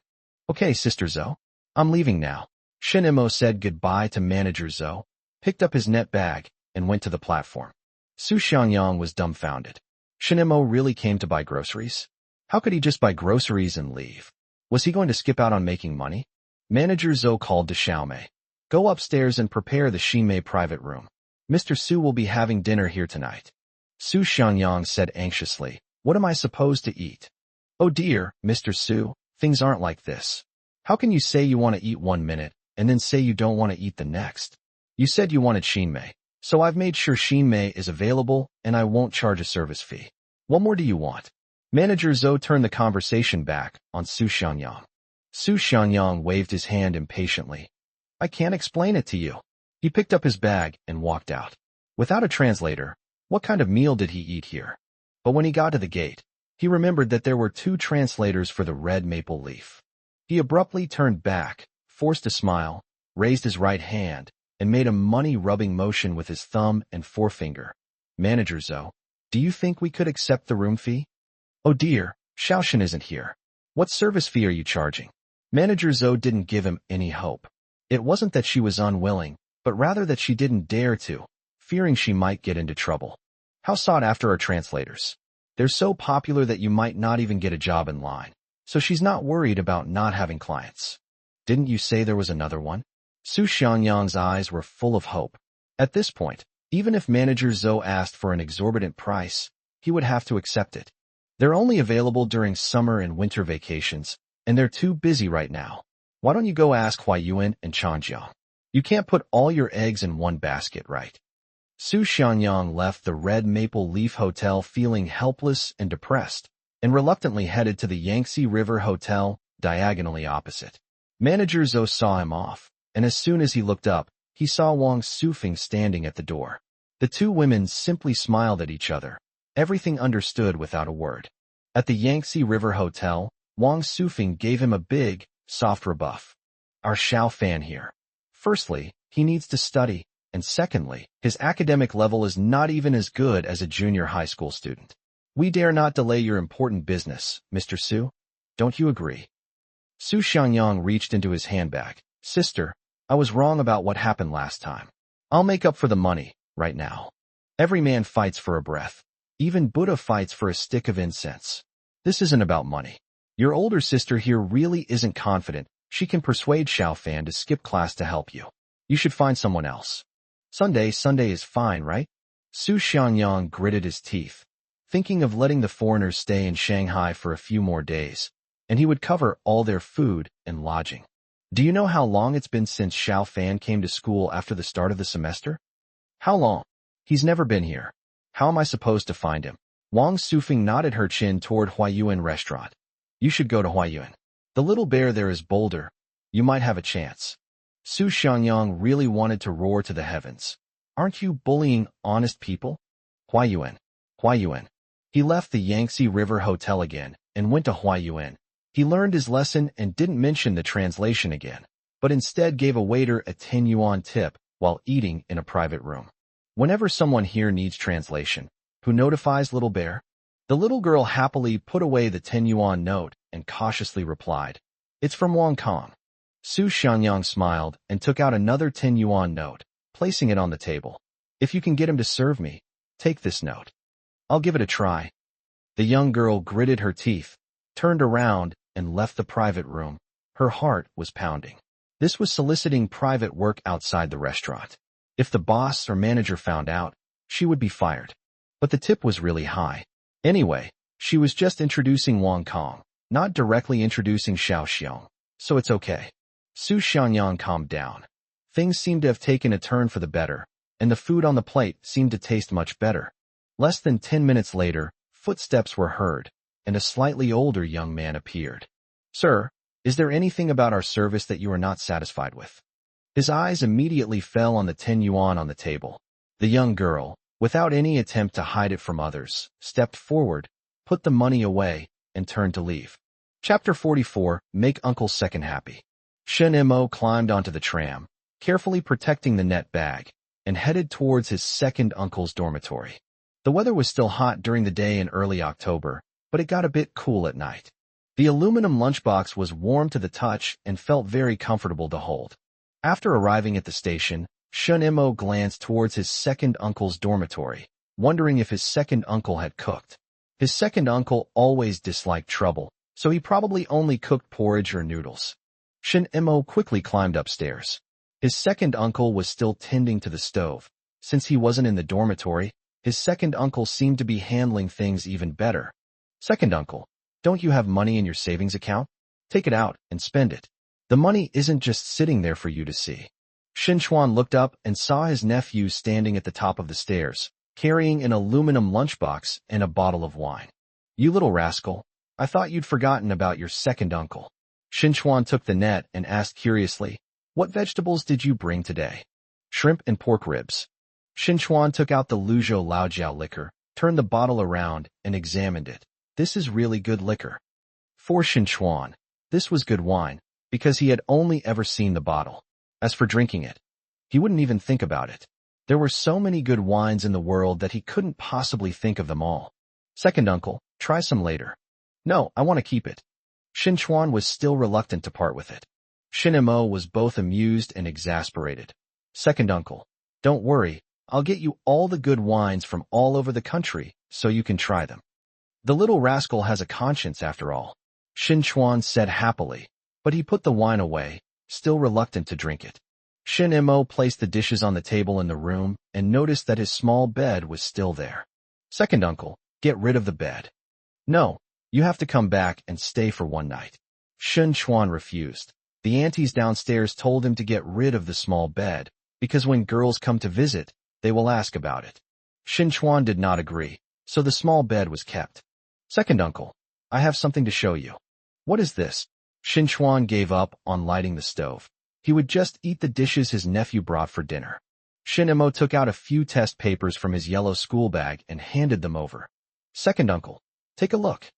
Okay, Sister Zhou. I'm leaving now. Shen Mo said goodbye to Manager Zhou, picked up his net bag, and went to the platform. Su Xiangyang was dumbfounded. Shen Mo really came to buy groceries? How could he just buy groceries and leave? Was he going to skip out on making money? Manager Zhou called to Xiaomei. Go upstairs and prepare the Xinmei private room. Mr. Su will be having dinner here tonight. Su Xiangyang said anxiously, what am I supposed to eat? Oh dear, Mr. Su, things aren't like this. How can you say you want to eat 1 minute, and then say you don't want to eat the next? You said you wanted Xinmei. So I've made sure Xinmei is available, and I won't charge a service fee. What more do you want? Manager Zhou turned the conversation back on Su Xiangyang. Su Xiangyang waved his hand impatiently. I can't explain it to you. He picked up his bag and walked out. Without a translator, what kind of meal did he eat here? But when he got to the gate, he remembered that there were 2 translators for the Red Maple Leaf. He abruptly turned back, forced a smile, raised his right hand, and made a money-rubbing motion with his thumb and forefinger. Manager Zhou, do you think we could accept the room fee? Oh dear, Xiaoshen isn't here. What service fee are you charging? Manager Zhou didn't give him any hope. It wasn't that she was unwilling, but rather that she didn't dare to, fearing she might get into trouble. How sought after are translators? They're so popular that you might not even get a job in line, so she's not worried about not having clients. Didn't you say there was another one? Su Xiangyang's eyes were full of hope. At this point, even if Manager Zhou asked for an exorbitant price, he would have to accept it. They're only available during summer and winter vacations, and they're too busy right now. Why don't you go ask Huayuan and Changjiang? You can't put all your eggs in one basket, right? Su Xiangyang left the Red Maple Leaf Hotel feeling helpless and depressed, and reluctantly headed to the Yangtze River Hotel, diagonally opposite. Manager Zhou saw him off, and as soon as he looked up, he saw Wang Sufing standing at the door. The 2 women simply smiled at each other, everything understood without a word. At the Yangtze River Hotel, Wang Sufing gave him a big, soft rebuff. Our Xiao fan here. Firstly, he needs to study, and secondly, his academic level is not even as good as a junior high school student. We dare not delay your important business, Mr. Su. Don't you agree? Su Xiangyang reached into his handbag. Sister, I was wrong about what happened last time. I'll make up for the money, right now. Every man fights for a breath. Even Buddha fights for a stick of incense. This isn't about money. Your older sister here really isn't confident she can persuade Xiao Fan to skip class to help you. You should find someone else. Sunday is fine, right? Su Xiangyang gritted his teeth, thinking of letting the foreigners stay in Shanghai for a few more days, and he would cover all their food and lodging. Do you know how long it's been since Xiao Fan came to school after the start of the semester? How long? He's never been here. How am I supposed to find him? Wang Sufing nodded her chin toward Huayuan restaurant. You should go to Huayuan. The little bear there is bolder. You might have a chance. Su Xiangyang really wanted to roar to the heavens. Aren't you bullying honest people? Huayuan. Huayuan. He left the Yangtze River Hotel again and went to Huayuan. He learned his lesson and didn't mention the translation again, but instead gave a waiter a 10 yuan tip while eating in a private room. Whenever someone here needs translation, who notifies Little Bear? The little girl happily put away the 10 yuan note and cautiously replied, It's from Wong Kong. Su Xiangyang smiled and took out another 10 yuan note, placing it on the table. If you can get him to serve me, take this note. I'll give it a try. The young girl gritted her teeth, turned around, and left the private room. Her heart was pounding. This was soliciting private work outside the restaurant. If the boss or manager found out, she would be fired. But the tip was really high. Anyway, she was just introducing Wong Kong, not directly introducing Xiao Xiong, so it's okay. Su Xiangyang calmed down. Things seemed to have taken a turn for the better, and the food on the plate seemed to taste much better. Less than 10 minutes later, footsteps were heard, and a slightly older young man appeared. Sir, is there anything about our service that you are not satisfied with? His eyes immediately fell on the 10 yuan on the table. The young girl, without any attempt to hide it from others, stepped forward, put the money away, and turned to leave. Chapter 44, Make Uncle Second Happy. Shen Mo climbed onto the tram, carefully protecting the net bag, and headed towards his second uncle's dormitory. The weather was still hot during the day in early October, but it got a bit cool at night. The aluminum lunchbox was warm to the touch and felt very comfortable to hold. After arriving at the station, Shen Mo glanced towards his second uncle's dormitory, wondering if his second uncle had cooked. His second uncle always disliked trouble, so he probably only cooked porridge or noodles. Shen Mo quickly climbed upstairs. His second uncle was still tending to the stove. Since he wasn't in the dormitory, his second uncle seemed to be handling things even better. Second uncle, don't you have money in your savings account? Take it out and spend it. The money isn't just sitting there for you to see. Shin Chuan looked up and saw his nephew standing at the top of the stairs, carrying an aluminum lunchbox and a bottle of wine. You little rascal, I thought you'd forgotten about your second uncle. Shin Chuan took the net and asked curiously, What vegetables did you bring today? Shrimp and pork ribs. Shin Chuan took out the Luzhou Laojiao liquor, turned the bottle around, and examined it. This is really good liquor. For Shin Chuan, this was good wine, because he had only ever seen the bottle. As for drinking it, he wouldn't even think about it. There were so many good wines in the world that he couldn't possibly think of them all. Second uncle, try some later. No, I want to keep it. Shin Chuan was still reluctant to part with it. Shin Mo was both amused and exasperated. Second uncle, don't worry, I'll get you all the good wines from all over the country so you can try them. The little rascal has a conscience after all, Shin Chuan said happily, but he put the wine away, still reluctant to drink it. Shin Mo placed the dishes on the table in the room and noticed that his small bed was still there. Second uncle, get rid of the bed. No, you have to come back and stay for one night. Shin Chuan refused. The aunties downstairs told him to get rid of the small bed, because when girls come to visit, they will ask about it. Shin Chuan did not agree, so the small bed was kept. Second uncle, I have something to show you. What is this? Shin Chuan gave up on lighting the stove. He would just eat the dishes his nephew brought for dinner. Shin Mo took out a few test papers from his yellow school bag and handed them over. Second uncle, take a look.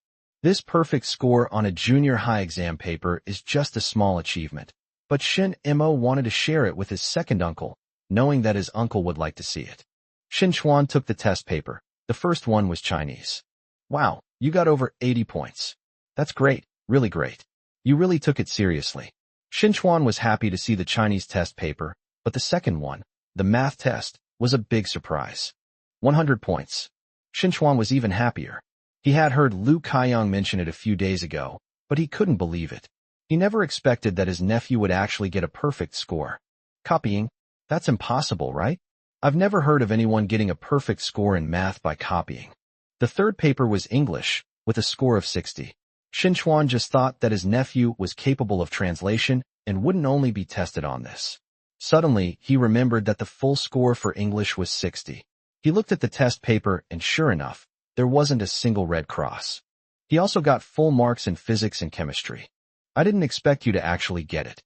This perfect score on a junior high exam paper is just a small achievement, but Shin Mo wanted to share it with his second uncle, knowing that his uncle would like to see it. Shin Chuan took the test paper. The first one was Chinese. Wow, you got over 80 points. That's great, really great. You really took it seriously. Xinchuan was happy to see the Chinese test paper, but the second one, the math test, was a big surprise. 100 points. Xinchuan was even happier. He had heard Lu Kaiyang mention it a few days ago, but he couldn't believe it. He never expected that his nephew would actually get a perfect score. Copying? That's impossible, right? I've never heard of anyone getting a perfect score in math by copying. The third paper was English, with a score of 60. Xinchuan just thought that his nephew was capable of translation and wouldn't only be tested on this. Suddenly, he remembered that the full score for English was 60. He looked at the test paper and sure enough, there wasn't a single red cross. He also got full marks in physics and chemistry. I didn't expect you to actually get it.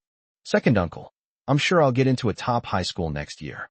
Second uncle, I'm sure I'll get into a top high school next year.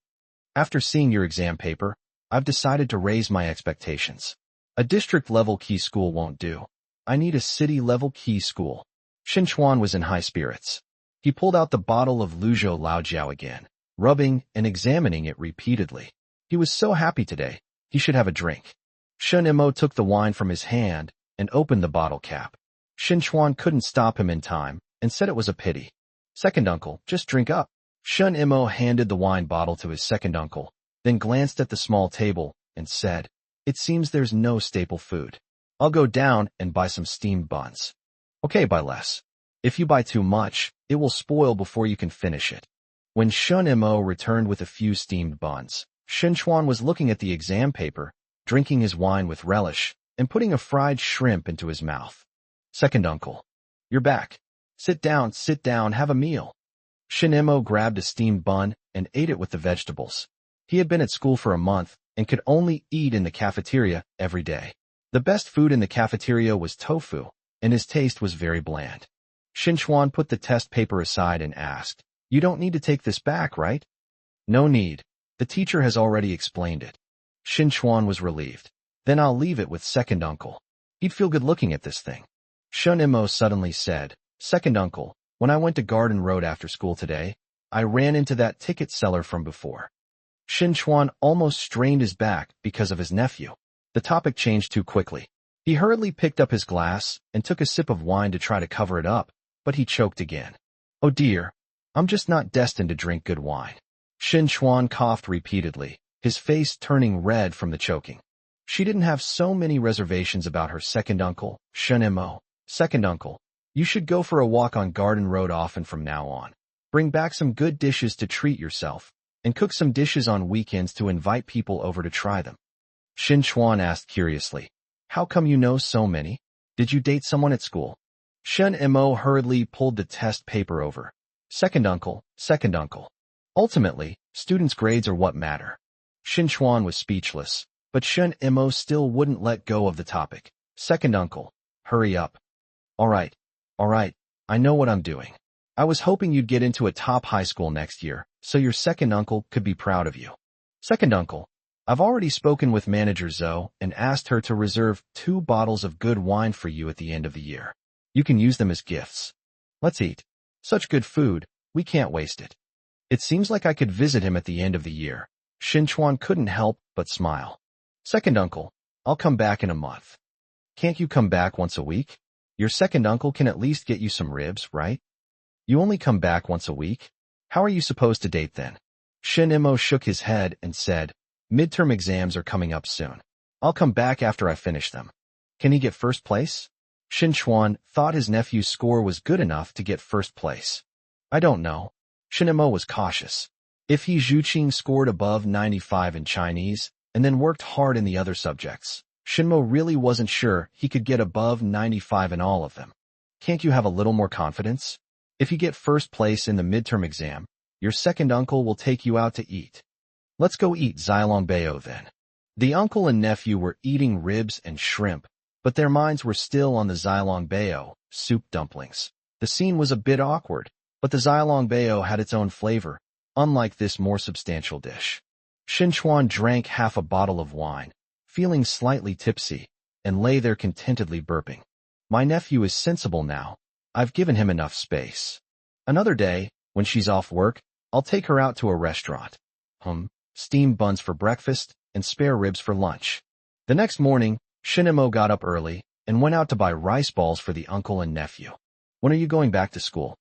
After seeing your exam paper, I've decided to raise my expectations. A district-level key school won't do. I need a city-level key school. Xinchuan was in high spirits. He pulled out the bottle of Luzhou Laojiao again, rubbing and examining it repeatedly. He was so happy today, he should have a drink. Shen Imo took the wine from his hand and opened the bottle cap. Xinchuan couldn't stop him in time and said it was a pity. Second uncle, just drink up. Shen Imo handed the wine bottle to his second uncle, then glanced at the small table and said, "It seems there's no staple food. I'll go down and buy some steamed buns." "Okay, buy less. If you buy too much, it will spoil before you can finish it." When Shen Imo returned with a few steamed buns, Xinchuan was looking at the exam paper, drinking his wine with relish, and putting a fried shrimp into his mouth. "Second uncle, you're back. Sit down, have a meal." Shen Imo grabbed a steamed bun and ate it with the vegetables. He had been at school for a month and could only eat in the cafeteria every day. The best food in the cafeteria was tofu, and his taste was very bland. Xinchuan put the test paper aside and asked, "You don't need to take this back, right?" "No need. The teacher has already explained it." Xinchuan was relieved. "Then I'll leave it with second uncle. He'd feel good looking at this thing." Shen Imo suddenly said, "Second uncle, when I went to Garden Road after school today, I ran into that ticket seller from before." Xinchuan almost strained his back because of his nephew. The topic changed too quickly. He hurriedly picked up his glass and took a sip of wine to try to cover it up, but he choked again. "Oh dear, I'm just not destined to drink good wine." Xinchuan coughed repeatedly, his face turning red from the choking. She didn't have so many reservations about her second uncle, Shen Imo. "Second uncle, you should go for a walk on Garden Road often from now on. Bring back some good dishes to treat yourself, and cook some dishes on weekends to invite people over to try them." Xinchuan asked curiously, "How come you know so many? Did you date someone at school?" Shen Imo hurriedly pulled the test paper over. Second uncle, second uncle. Ultimately, students' grades are what matter." Xinchuan was speechless, but Shen Imo still wouldn't let go of the topic. "Second uncle, hurry up." All right, I know what I'm doing. I was hoping you'd get into a top high school next year, so your second uncle could be proud of you." "Second uncle, I've already spoken with manager Zhou and asked her to reserve 2 bottles of good wine for you at the end of the year. You can use them as gifts. Let's eat. Such good food, we can't waste it." It seems like I could visit him at the end of the year. Xinchuan couldn't help but smile. "Second uncle, I'll come back in a month." "Can't you come back once a week? Your second uncle can at least get you some ribs, right? You only come back once a week? How are you supposed to date then?" Shen Imo shook his head and said, "Midterm exams are coming up soon. I'll come back after I finish them." "Can he get first place?" Xinchuan thought his nephew's score was good enough to get first place. "I don't know." Shen Imo was cautious. If he Zhuqing scored above 95 in Chinese and then worked hard in the other subjects, Shinmo really wasn't sure he could get above 95 in all of them. "Can't you have a little more confidence? If you get first place in the midterm exam, your second uncle will take you out to eat. Let's go eat Zilongbao then." The uncle and nephew were eating ribs and shrimp, but their minds were still on the Zilongbao, soup dumplings. The scene was a bit awkward, but the Zilongbao had its own flavor, unlike this more substantial dish. Xinchuan drank half a bottle of wine, feeling slightly tipsy, and lay there contentedly burping. "My nephew is sensible now. I've given him enough space. Another day, when she's off work, I'll take her out to a restaurant. Steamed buns for breakfast and spare ribs for lunch." The next morning, Shin Mo got up early and went out to buy rice balls for the uncle and nephew. When are you going back to school?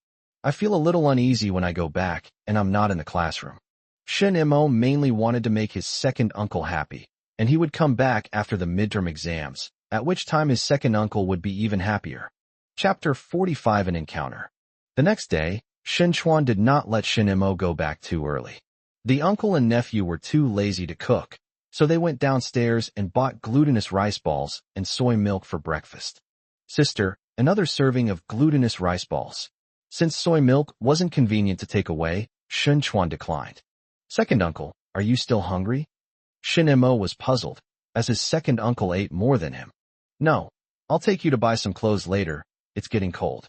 I feel a little uneasy when I go back and I'm not in the classroom. Shin Mo mainly wanted to make his second uncle happy, and he would come back after the midterm exams, at which time his second uncle would be even happier. Chapter 45: An Encounter. The next day, Shin Chuan did not let Shin Mo go back too early. The uncle and nephew were too lazy to cook, so they went downstairs and bought glutinous rice balls and soy milk for breakfast. Sister, another serving of glutinous rice balls. Since soy milk wasn't convenient to take away, Shin Chuan declined. Second uncle, are you still hungry? Shin Mo was puzzled, as his second uncle ate more than him. No, I'll take you to buy some clothes later, it's getting cold.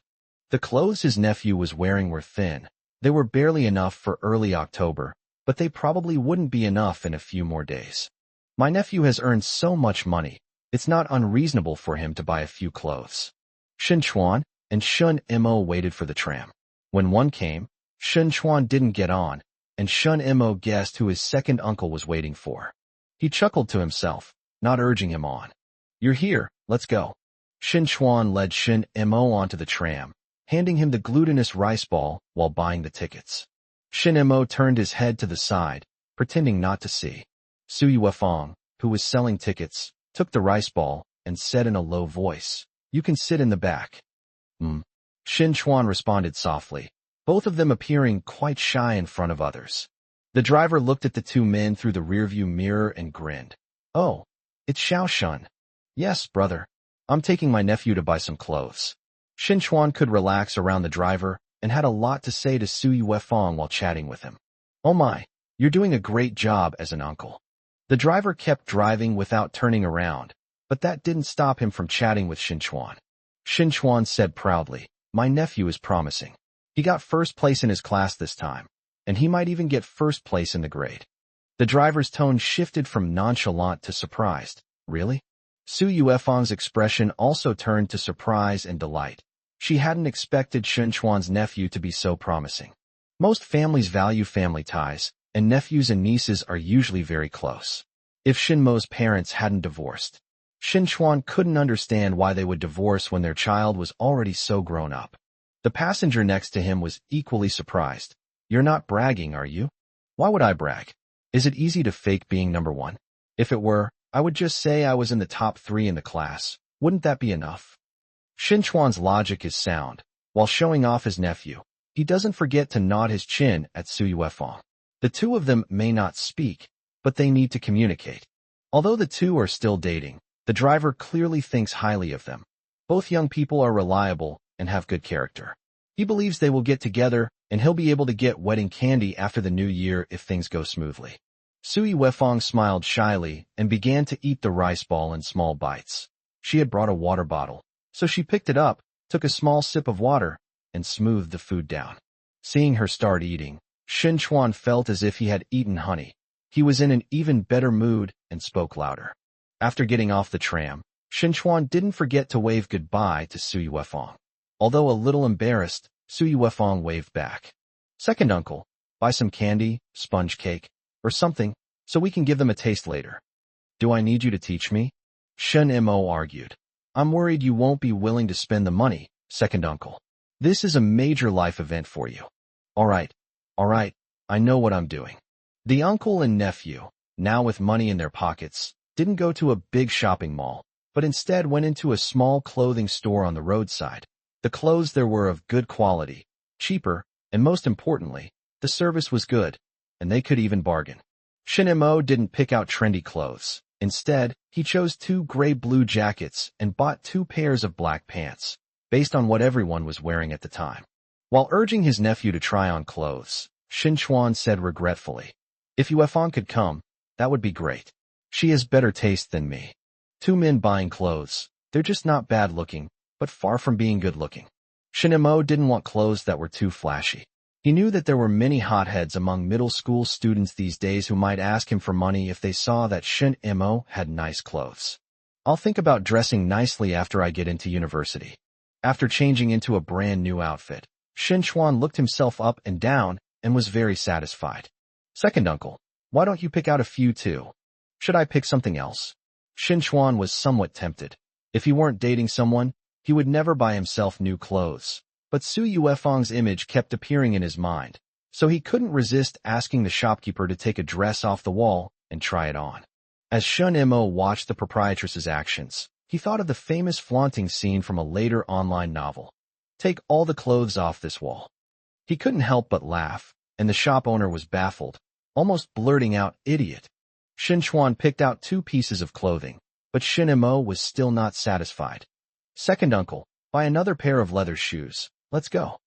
The clothes his nephew was wearing were thin. They were barely enough for early October, but they probably wouldn't be enough in a few more days. My nephew has earned so much money, it's not unreasonable for him to buy a few clothes. Shin Chuan and Shin Mo waited for the tram. When one came, Shin Chuan didn't get on, and Shin Mo guessed who his second uncle was waiting for. He chuckled to himself, not urging him on. You're here, let's go. Shin Chuan led Shin Mo onto the tram, handing him the glutinous rice ball while buying the tickets. Shin Mo turned his head to the side, pretending not to see. Su Yuefang, who was selling tickets, took the rice ball and said in a low voice, "You can sit in the back." Shin Chuan responded softly, both of them appearing quite shy in front of others. The driver looked at the two men through the rearview mirror and grinned. Oh, it's Xiao Shun. Yes, brother. I'm taking my nephew to buy some clothes. Shin Chuan could relax around the driver and had a lot to say to Su Yuefang while chatting with him. Oh my, you're doing a great job as an uncle. The driver kept driving without turning around, but that didn't stop him from chatting with Shin Chuan. Shin Chuan said proudly, my nephew is promising. He got first place in his class this time, and he might even get first place in the grade. The driver's tone shifted from nonchalant to surprised. Really? Su Yuefang's expression also turned to surprise and delight. She hadn't expected Shin Chuan's nephew to be so promising. Most families value family ties, and nephews and nieces are usually very close. If Shin Mo's parents hadn't divorced, Shin Chuan couldn't understand why they would divorce when their child was already so grown up. The passenger next to him was equally surprised. You're not bragging, are you? Why would I brag? Is it easy to fake being number one? If it were, I would just say I was in the top 3 in the class. Wouldn't that be enough? Shin Chuan's logic is sound. While showing off his nephew, he doesn't forget to nod his chin at Su Yuefang. The two of them may not speak, but they need to communicate. Although the two are still dating, the driver clearly thinks highly of them. Both young people are reliable and have good character. He believes they will get together, and he'll be able to get wedding candy after the new year if things go smoothly. Su Yuefang smiled shyly and began to eat the rice ball in small bites. She had brought a water bottle, so she picked it up, took a small sip of water, and smoothed the food down. Seeing her start eating, Shin Chuan felt as if he had eaten honey. He was in an even better mood and spoke louder. After getting off the tram, Shin Chuan didn't forget to wave goodbye to Su Yuefang. Although a little embarrassed, Su Yuefang waved back. Second uncle, buy some candy, sponge cake, or something, so we can give them a taste later. Do I need you to teach me? Shin Mo argued. I'm worried you won't be willing to spend the money, second uncle. This is a major life event for you. All right, I know what I'm doing. The uncle and nephew, now with money in their pockets, didn't go to a big shopping mall, but instead went into a small clothing store on the roadside. The clothes there were of good quality, cheaper, and most importantly, the service was good, and they could even bargain. Shin Mo didn't pick out trendy clothes. Instead, he chose 2 gray-blue jackets and bought 2 pairs of black pants, based on what everyone was wearing at the time. While urging his nephew to try on clothes, Shin Chuan said regretfully, if Yuefang could come, that would be great. She has better taste than me. 2 men buying clothes, they're just not bad looking, but far from being good looking. Shin Mo didn't want clothes that were too flashy. He knew that there were many hotheads among middle school students these days who might ask him for money if they saw that Shin Mo had nice clothes. I'll think about dressing nicely after I get into university. After changing into a brand new outfit, Shin Chuan looked himself up and down and was very satisfied. Second uncle, why don't you pick out a few too? Should I pick something else? Xuan was somewhat tempted. If he weren't dating someone, he would never buy himself new clothes. But Su Yuefeng's image kept appearing in his mind, so he couldn't resist asking the shopkeeper to take a dress off the wall and try it on. As Shun Mo watched the proprietress's actions, he thought of the famous flaunting scene from a later online novel. Take all the clothes off this wall. He couldn't help but laugh, and the shop owner was baffled, almost blurting out, "Idiot." Xuan picked out 2 pieces of clothing, but Shun Mo was still not satisfied. "Second uncle, buy another pair of leather shoes. Let's go.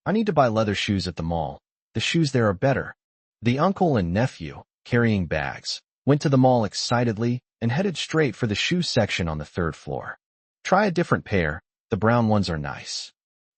I need to buy leather shoes at the mall. The shoes there are better." The uncle and nephew, carrying bags, went to the mall excitedly and headed straight for the shoe section on the 3rd floor. "Try a different pair, the brown ones are nice."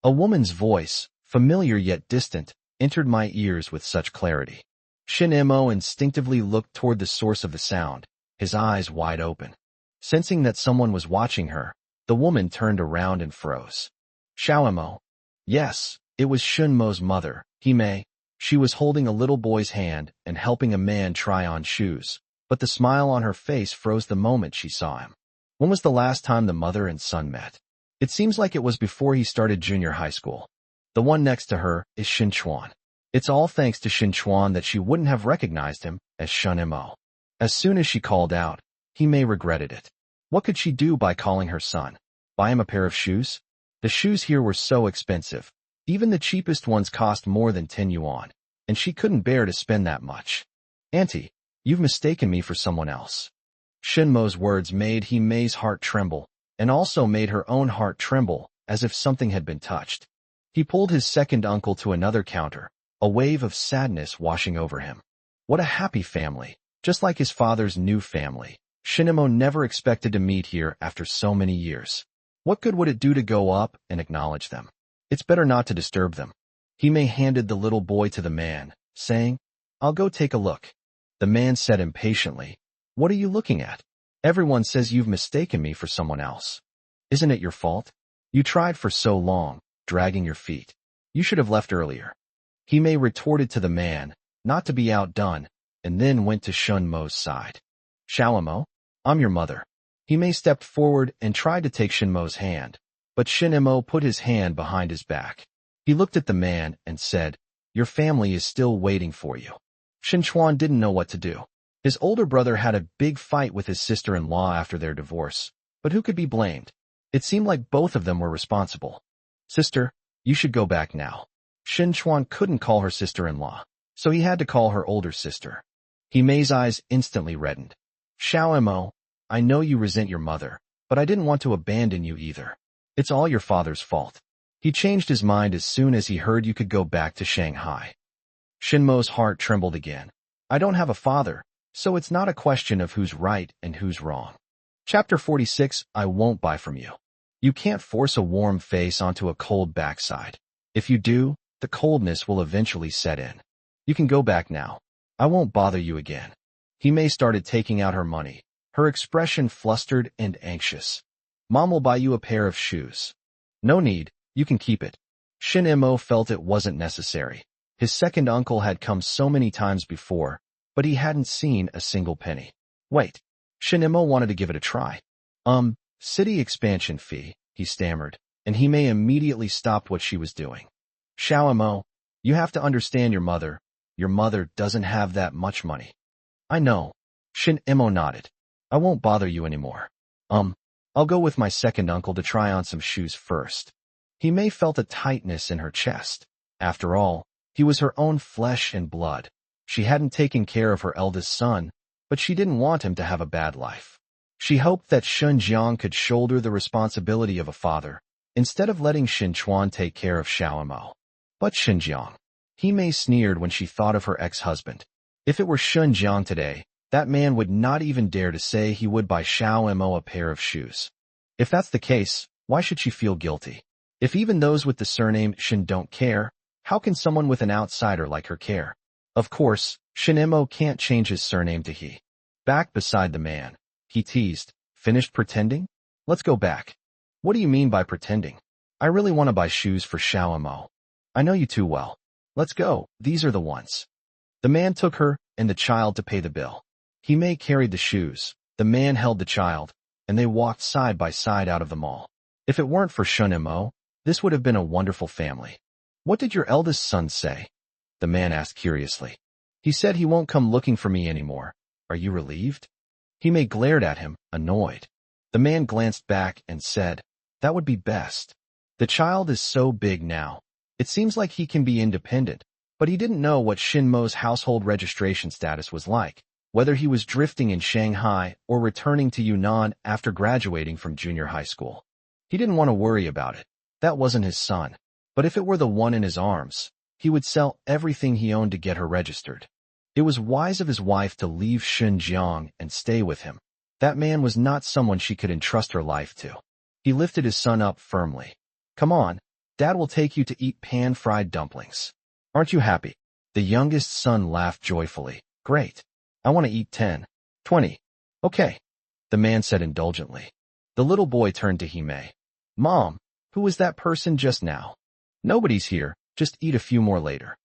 A woman's voice, familiar yet distant, entered my ears with such clarity. Shun Mo instinctively looked toward the source of the sound, his eyes wide open. Sensing that someone was watching her, the woman turned around and froze. "Xiao Mo." Yes, it was Shun Mo's mother, Hime. She was holding a little boy's hand and helping a man try on shoes, but the smile on her face froze the moment she saw him. When was the last time the mother and son met? It seems like it was before he started junior high school. The one next to her is Xuan. It's all thanks to Xuan that she wouldn't have recognized him as Shun Mo. As soon as she called out, Hime regretted it. What could she do by calling her son? Buy him a pair of shoes? The shoes here were so expensive. Even the cheapest ones cost more than 10 yuan, and she couldn't bear to spend that much. "Auntie, you've mistaken me for someone else." Shun Mo's words made Hime's heart tremble, and also made her own heart tremble, as if something had been touched. He pulled his second uncle to another counter, a wave of sadness washing over him. What a happy family, just like his father's new family. Shun Mo never expected to meet here after so many years. What good would it do to go up and acknowledge them? It's better not to disturb them. Hime handed the little boy to the man, saying, "I'll go take a look." The man said impatiently, "What are you looking at? Everyone says you've mistaken me for someone else. Isn't it your fault? You tried for so long, dragging your feet. You should have left earlier." Hime retorted to the man, not to be outdone, and then went to Shun Mo's side. "Xiao Mo, I'm your mother." Hime stepped forward and tried to take Shun Mo's hand, but Shun Mo put his hand behind his back. He looked at the man and said, "Your family is still waiting for you." Xuan didn't know what to do. His older brother had a big fight with his sister-in-law after their divorce, but who could be blamed? It seemed like both of them were responsible. "Sister, you should go back now." Xuan couldn't call her sister-in-law, so he had to call her older sister. Hime's eyes instantly reddened. "Xiao Mo, I know you resent your mother, but I didn't want to abandon you either. It's all your father's fault. He changed his mind as soon as he heard you could go back to Shanghai." Shun Mo's heart trembled again. "I don't have a father, so it's not a question of who's right and who's wrong." Chapter 46, I won't buy from you. You can't force a warm face onto a cold backside. If you do, the coldness will eventually set in. You can go back now. I won't bother you again. Hime started taking out her money, her expression flustered and anxious. "Mom will buy you a pair of shoes." "No need, you can keep it." Shun Mo felt it wasn't necessary. His second uncle had come so many times before, but he hadn't seen a single penny. "Wait." Shun Mo wanted to give it a try. City expansion fee," he stammered, and Hime immediately stopped what she was doing. "Xiao Mo, you have to understand your mother. Your mother doesn't have that much money." "I know." Shun Mo nodded. "I won't bother you anymore. I'll go with my second uncle to try on some shoes first." Hime felt a tightness in her chest. After all, he was her own flesh and blood. She hadn't taken care of her eldest son, but she didn't want him to have a bad life. She hoped that Shun Jiang could shoulder the responsibility of a father, instead of letting Xuan take care of Xiao Mo. But Shun Jiang. Hime sneered when she thought of her ex-husband. If it were Shun Jiang today, that man would not even dare to say he would buy Xiao Mo a pair of shoes. If that's the case, why should she feel guilty? If even those with the surname Shun don't care, how can someone with an outsider like her care? Of course, Shun Mo can't change his surname to he. Back beside the man, he teased, "Finished pretending? Let's go back." "What do you mean by pretending? I really want to buy shoes for Xiao Mo. I know you too well. Let's go, these are the ones." The man took her and the child to pay the bill. Hime carried the shoes, The man held the child, and they walked side by side out of the mall. If it weren't for Shun and Mo, this would have been a wonderful family. What did your eldest son say? The man asked curiously. He said he won't come looking for me anymore. Are you relieved? Hime glared at him, annoyed. The man glanced back and said, that would be best. The child is so big now. It seems like he can be independent, but he didn't know what Shin Mo's household registration status was like, whether he was drifting in Shanghai or returning to Yunnan after graduating from junior high school. He didn't want to worry about it. That wasn't his son. But if it were the one in his arms, he would sell everything he owned to get her registered. It was wise of his wife to leave Xinjiang and stay with him. That man was not someone she could entrust her life to. He lifted his son up firmly. Come on, Dad will take you to eat pan-fried dumplings. Aren't you happy? The youngest son laughed joyfully. Great. I want to eat 10, 20. Okay, the man said indulgently. The little boy turned to Hime. Mom, who was that person just now? Nobody's here, just eat a few more later.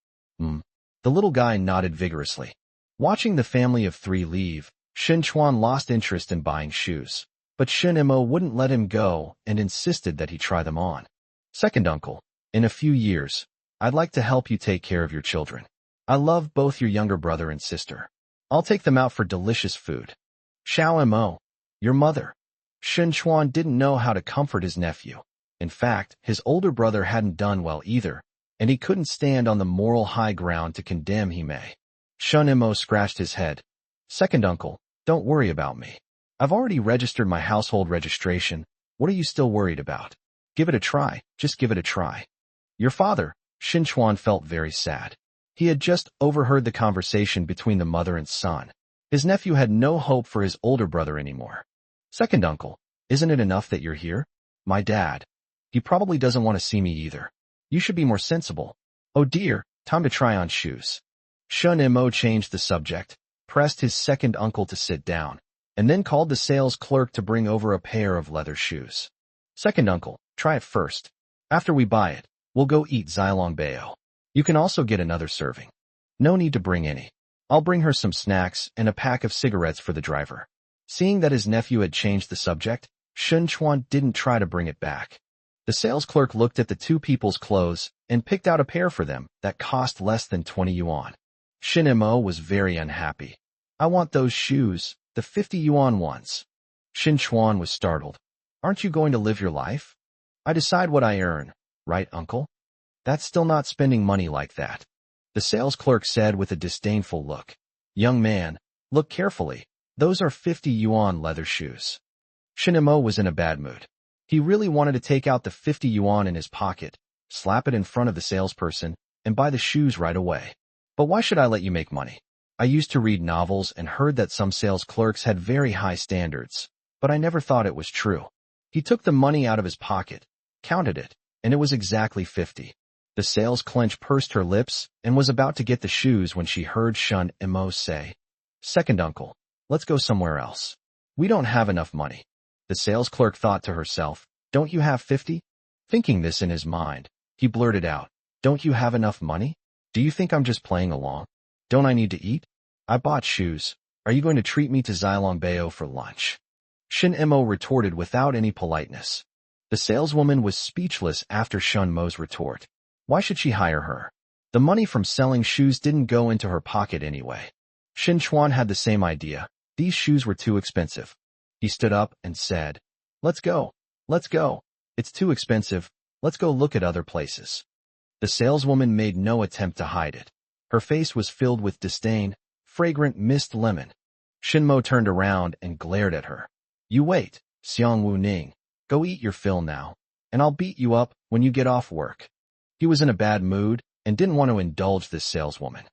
The little guy nodded vigorously. Watching the family of three leave, Shin Chuan lost interest in buying shoes. But Shin Imo wouldn't let him go and insisted that he try them on. Second uncle, in a few years, I'd like to help you take care of your children. I love both your younger brother and sister. I'll take them out for delicious food. Xiao Mo, your mother. Shin Chuan didn't know how to comfort his nephew. In fact, his older brother hadn't done well either, and he couldn't stand on the moral high ground to condemn Hime. Shun Imo scratched his head. Second uncle, don't worry about me. I've already registered my household registration. What are you still worried about? Give it a try. Just give it a try. Your father, Shin Chuan felt very sad. He had just overheard the conversation between the mother and son. His nephew had no hope for his older brother anymore. Second uncle, isn't it enough that you're here? My dad. He probably doesn't want to see me either. You should be more sensible. Oh dear, time to try on shoes. Shun Imo changed the subject, pressed his second uncle to sit down, and then called the sales clerk to bring over a pair of leather shoes. Second uncle, try it first. After we buy it, we'll go eat Xilongbao. You can also get another serving. No need to bring any. I'll bring her some snacks and a pack of cigarettes for the driver. Seeing that his nephew had changed the subject, Shun Chuan didn't try to bring it back. The sales clerk looked at the two people's clothes and picked out a pair for them that cost less than 20 yuan. Shin Imo was very unhappy. I want those shoes, the 50 yuan ones. Shin Chuan was startled. Aren't you going to live your life? I decide what I earn, right, uncle? That's still not spending money like that. The sales clerk said with a disdainful look. Young man, look carefully. Those are 50 yuan leather shoes. Shin Imo was in a bad mood. He really wanted to take out the 50 yuan in his pocket, slap it in front of the salesperson, and buy the shoes right away. But why should I let you make money? I used to read novels and heard that some sales clerks had very high standards, but I never thought it was true. He took the money out of his pocket, counted it, and it was exactly 50. The sales clench pursed her lips and was about to get the shoes when she heard Shun Imo say, Second uncle, let's go somewhere else. We don't have enough money. The sales clerk thought to herself, don't you have 50? Thinking this in his mind, he blurted out, don't you have enough money? Do you think I'm just playing along? Don't I need to eat? I bought shoes. Are you going to treat me to Xilongbao for lunch? Shin Imo retorted without any politeness. The saleswoman was speechless after Shun Mo's retort. Why should she hire her? The money from selling shoes didn't go into her pocket anyway. Shin Chuan had the same idea. These shoes were too expensive. He stood up and said, Let's go. Let's go. It's too expensive. Let's go look at other places. The saleswoman made no attempt to hide it. Her face was filled with disdain, fragrant mist lemon. Shinmo turned around and glared at her. You wait, Xiang Wu Ning. Go eat your fill now, and I'll beat you up when you get off work. He was in a bad mood and didn't want to indulge this saleswoman.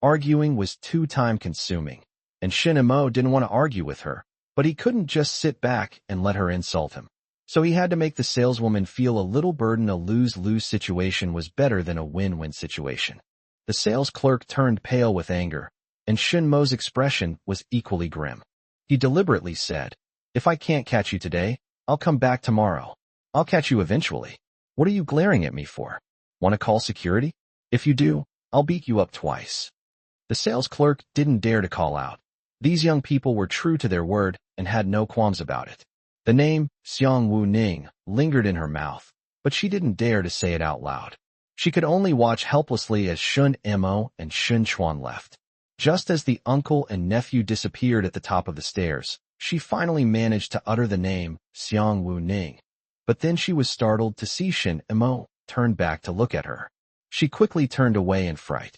Arguing was too time-consuming, and Shin Imo didn't want to argue with her, but he couldn't just sit back and let her insult him. So he had to make the saleswoman feel a little burden. A lose-lose situation was better than a win-win situation. The sales clerk turned pale with anger, and Shin Mo's expression was equally grim. He deliberately said, If I can't catch you today, I'll come back tomorrow. I'll catch you eventually. What are you glaring at me for? Want to call security? If you do, I'll beat you up twice. The sales clerk didn't dare to call out. These young people were true to their word and had no qualms about it. The name Xiang Wu Ning lingered in her mouth, but she didn't dare to say it out loud. She could only watch helplessly as Shun Mo and Shun Chuan left. Just as the uncle and nephew disappeared at the top of the stairs, she finally managed to utter the name Xiang Wu Ning. But then she was startled to see Shin Mo turn back to look at her. She quickly turned away in fright.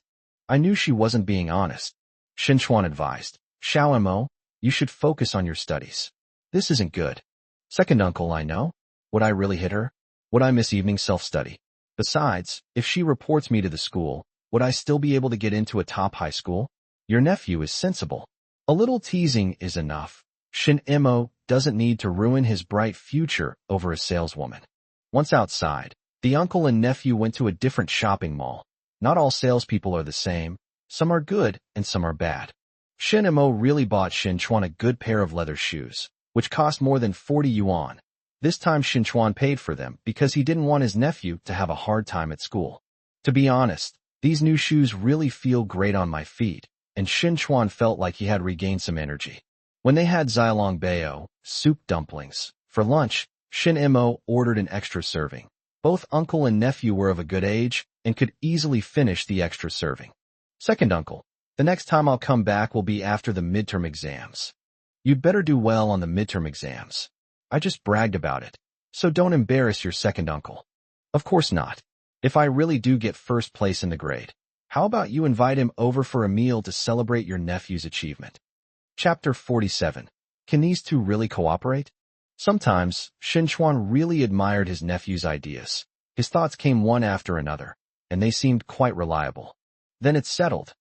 I knew she wasn't being honest. Shin Chuan advised, Xiao Mo, you should focus on your studies. This isn't good. Second uncle, I know. Would I really hit her? Would I miss evening self-study? Besides, if she reports me to the school, would I still be able to get into a top high school? Your nephew is sensible. A little teasing is enough. Shin Mo doesn't need to ruin his bright future over a saleswoman. Once outside, the uncle and nephew went to a different shopping mall. Not all salespeople are the same. Some are good and some are bad. Shin Mo really bought Shin Chuan a good pair of leather shoes, which cost more than 40 yuan. This time Shin Chuan paid for them because he didn't want his nephew to have a hard time at school. To be honest, these new shoes really feel great on my feet, and Shin Chuan felt like he had regained some energy. When they had Zilong Bao, soup dumplings, for lunch, Shin Mo ordered an extra serving. Both uncle and nephew were of a good age and could easily finish the extra serving. Second uncle, the next time I'll come back will be after the midterm exams. You'd better do well on the midterm exams. I just bragged about it, so don't embarrass your second uncle. Of course not. If I really do get first place in the grade, how about you invite him over for a meal to celebrate your nephew's achievement? Chapter 47. Can these two really cooperate? Sometimes, Shin Chuan really admired his nephew's ideas. His thoughts came one after another, and they seemed quite reliable. Then it settled.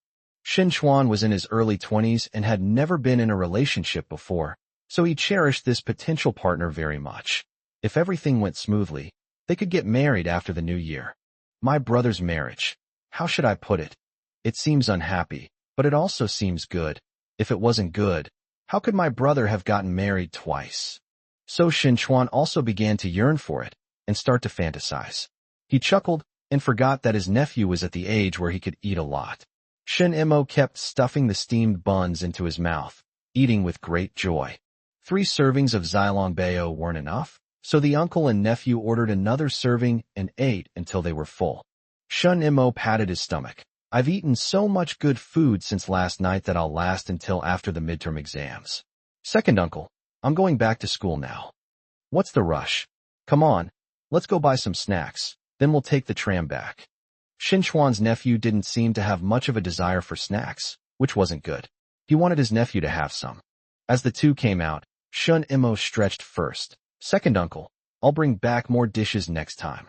Shin Chuan was in his early 20s and had never been in a relationship before, so he cherished this potential partner very much. If everything went smoothly, they could get married after the new year. My brother's marriage. How should I put it? It seems unhappy, but it also seems good. If it wasn't good, how could my brother have gotten married twice? So Shin Chuan also began to yearn for it and start to fantasize. He chuckled and forgot that his nephew was at the age where he could eat a lot. Shin Mo kept stuffing the steamed buns into his mouth, eating with great joy. 3 servings of Zilong Bao weren't enough, so the uncle and nephew ordered another serving and ate until they were full. Shin Mo patted his stomach. I've eaten so much good food since last night that I'll last until after the midterm exams. Second uncle, I'm going back to school now. What's the rush? Come on, let's go buy some snacks, then we'll take the tram back. Shin Chuan's nephew didn't seem to have much of a desire for snacks, which wasn't good. He wanted his nephew to have some. As the two came out, Shin Mo stretched first. Second uncle, I'll bring back more dishes next time.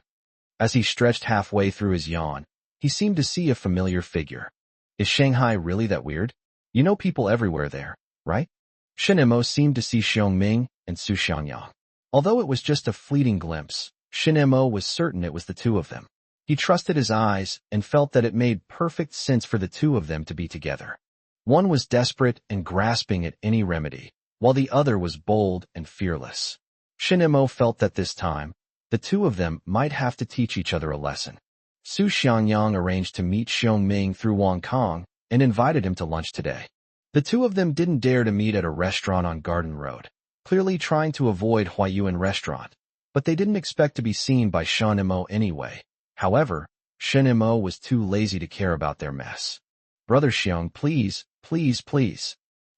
As he stretched halfway through his yawn, he seemed to see a familiar figure. Is Shanghai really that weird? You know people everywhere there, right? Shin Mo seemed to see Xiongming and Su Xiangyang. Although it was just a fleeting glimpse, Shin Mo was certain it was the two of them. He trusted his eyes and felt that it made perfect sense for the two of them to be together. One was desperate and grasping at any remedy, while the other was bold and fearless. Shin Mo felt that this time, the two of them might have to teach each other a lesson. Su Xiangyang arranged to meet Xiongming through Wang Kong and invited him to lunch today. The two of them didn't dare to meet at a restaurant on Garden Road, clearly trying to avoid Huayuan restaurant, but they didn't expect to be seen by Shin Mo anyway. However, Shin Mo was too lazy to care about their mess. Brother Xiong, please, please, please.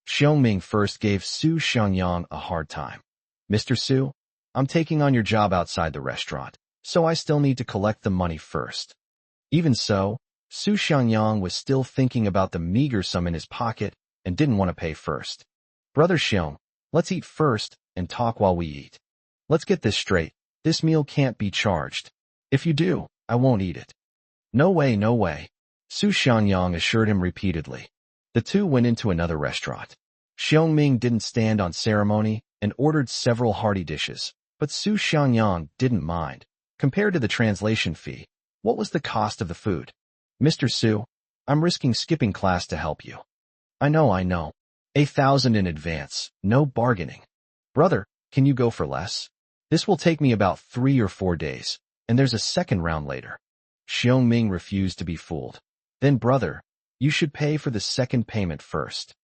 Xiongming first gave Su Xiangyang a hard time. Mr. Su, I'm taking on your job outside the restaurant, so I still need to collect the money first. Even so, Su Xiangyang was still thinking about the meager sum in his pocket and didn't want to pay first. Brother Xiong, let's eat first and talk while we eat. Let's get this straight. This meal can't be charged. If you do, I won't eat it. No way, no way. Su Xiangyang assured him repeatedly. The two went into another restaurant. Xiongming didn't stand on ceremony and ordered several hearty dishes, but Su Xiangyang didn't mind. Compared to the translation fee, what was the cost of the food? Mr. Su, I'm risking skipping class to help you. I know. 1,000 in advance, no bargaining. Brother, can you go for less? This will take me about 3 or 4 days, and there's a second round later. Xiongming refused to be fooled. Then brother, you should pay for the second payment first.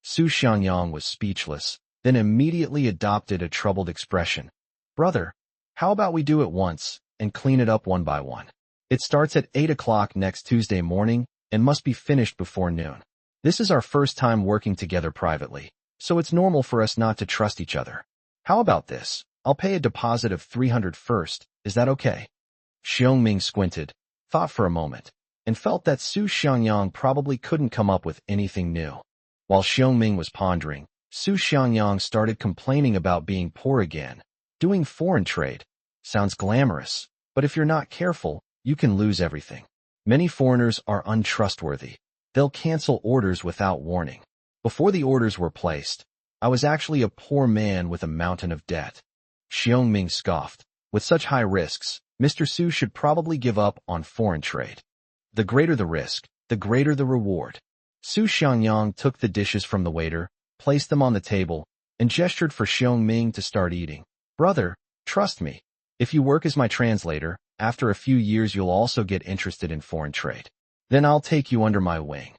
Su Xiangyang was speechless, then immediately adopted a troubled expression. Brother, how about we do it once, and clean it up one by one? It starts at 8 o'clock next Tuesday morning, and must be finished before noon. This is our first time working together privately, so it's normal for us not to trust each other. How about this? I'll pay a deposit of 300 first, is that okay? Xiongming squinted, thought for a moment, and felt that Su Xiangyang probably couldn't come up with anything new. While Xiongming was pondering, Su Xiangyang started complaining about being poor again. Doing foreign trade sounds glamorous, but if you're not careful, you can lose everything. Many foreigners are untrustworthy. They'll cancel orders without warning. Before the orders were placed, I was actually a poor man with a mountain of debt. Xiongming scoffed. With such high risks, Mr. Su should probably give up on foreign trade. The greater the risk, the greater the reward. Su Xiangyang took the dishes from the waiter, placed them on the table, and gestured for Xiongming to start eating. Brother, trust me. If you work as my translator, after a few years you'll also get interested in foreign trade. Then I'll take you under my wing.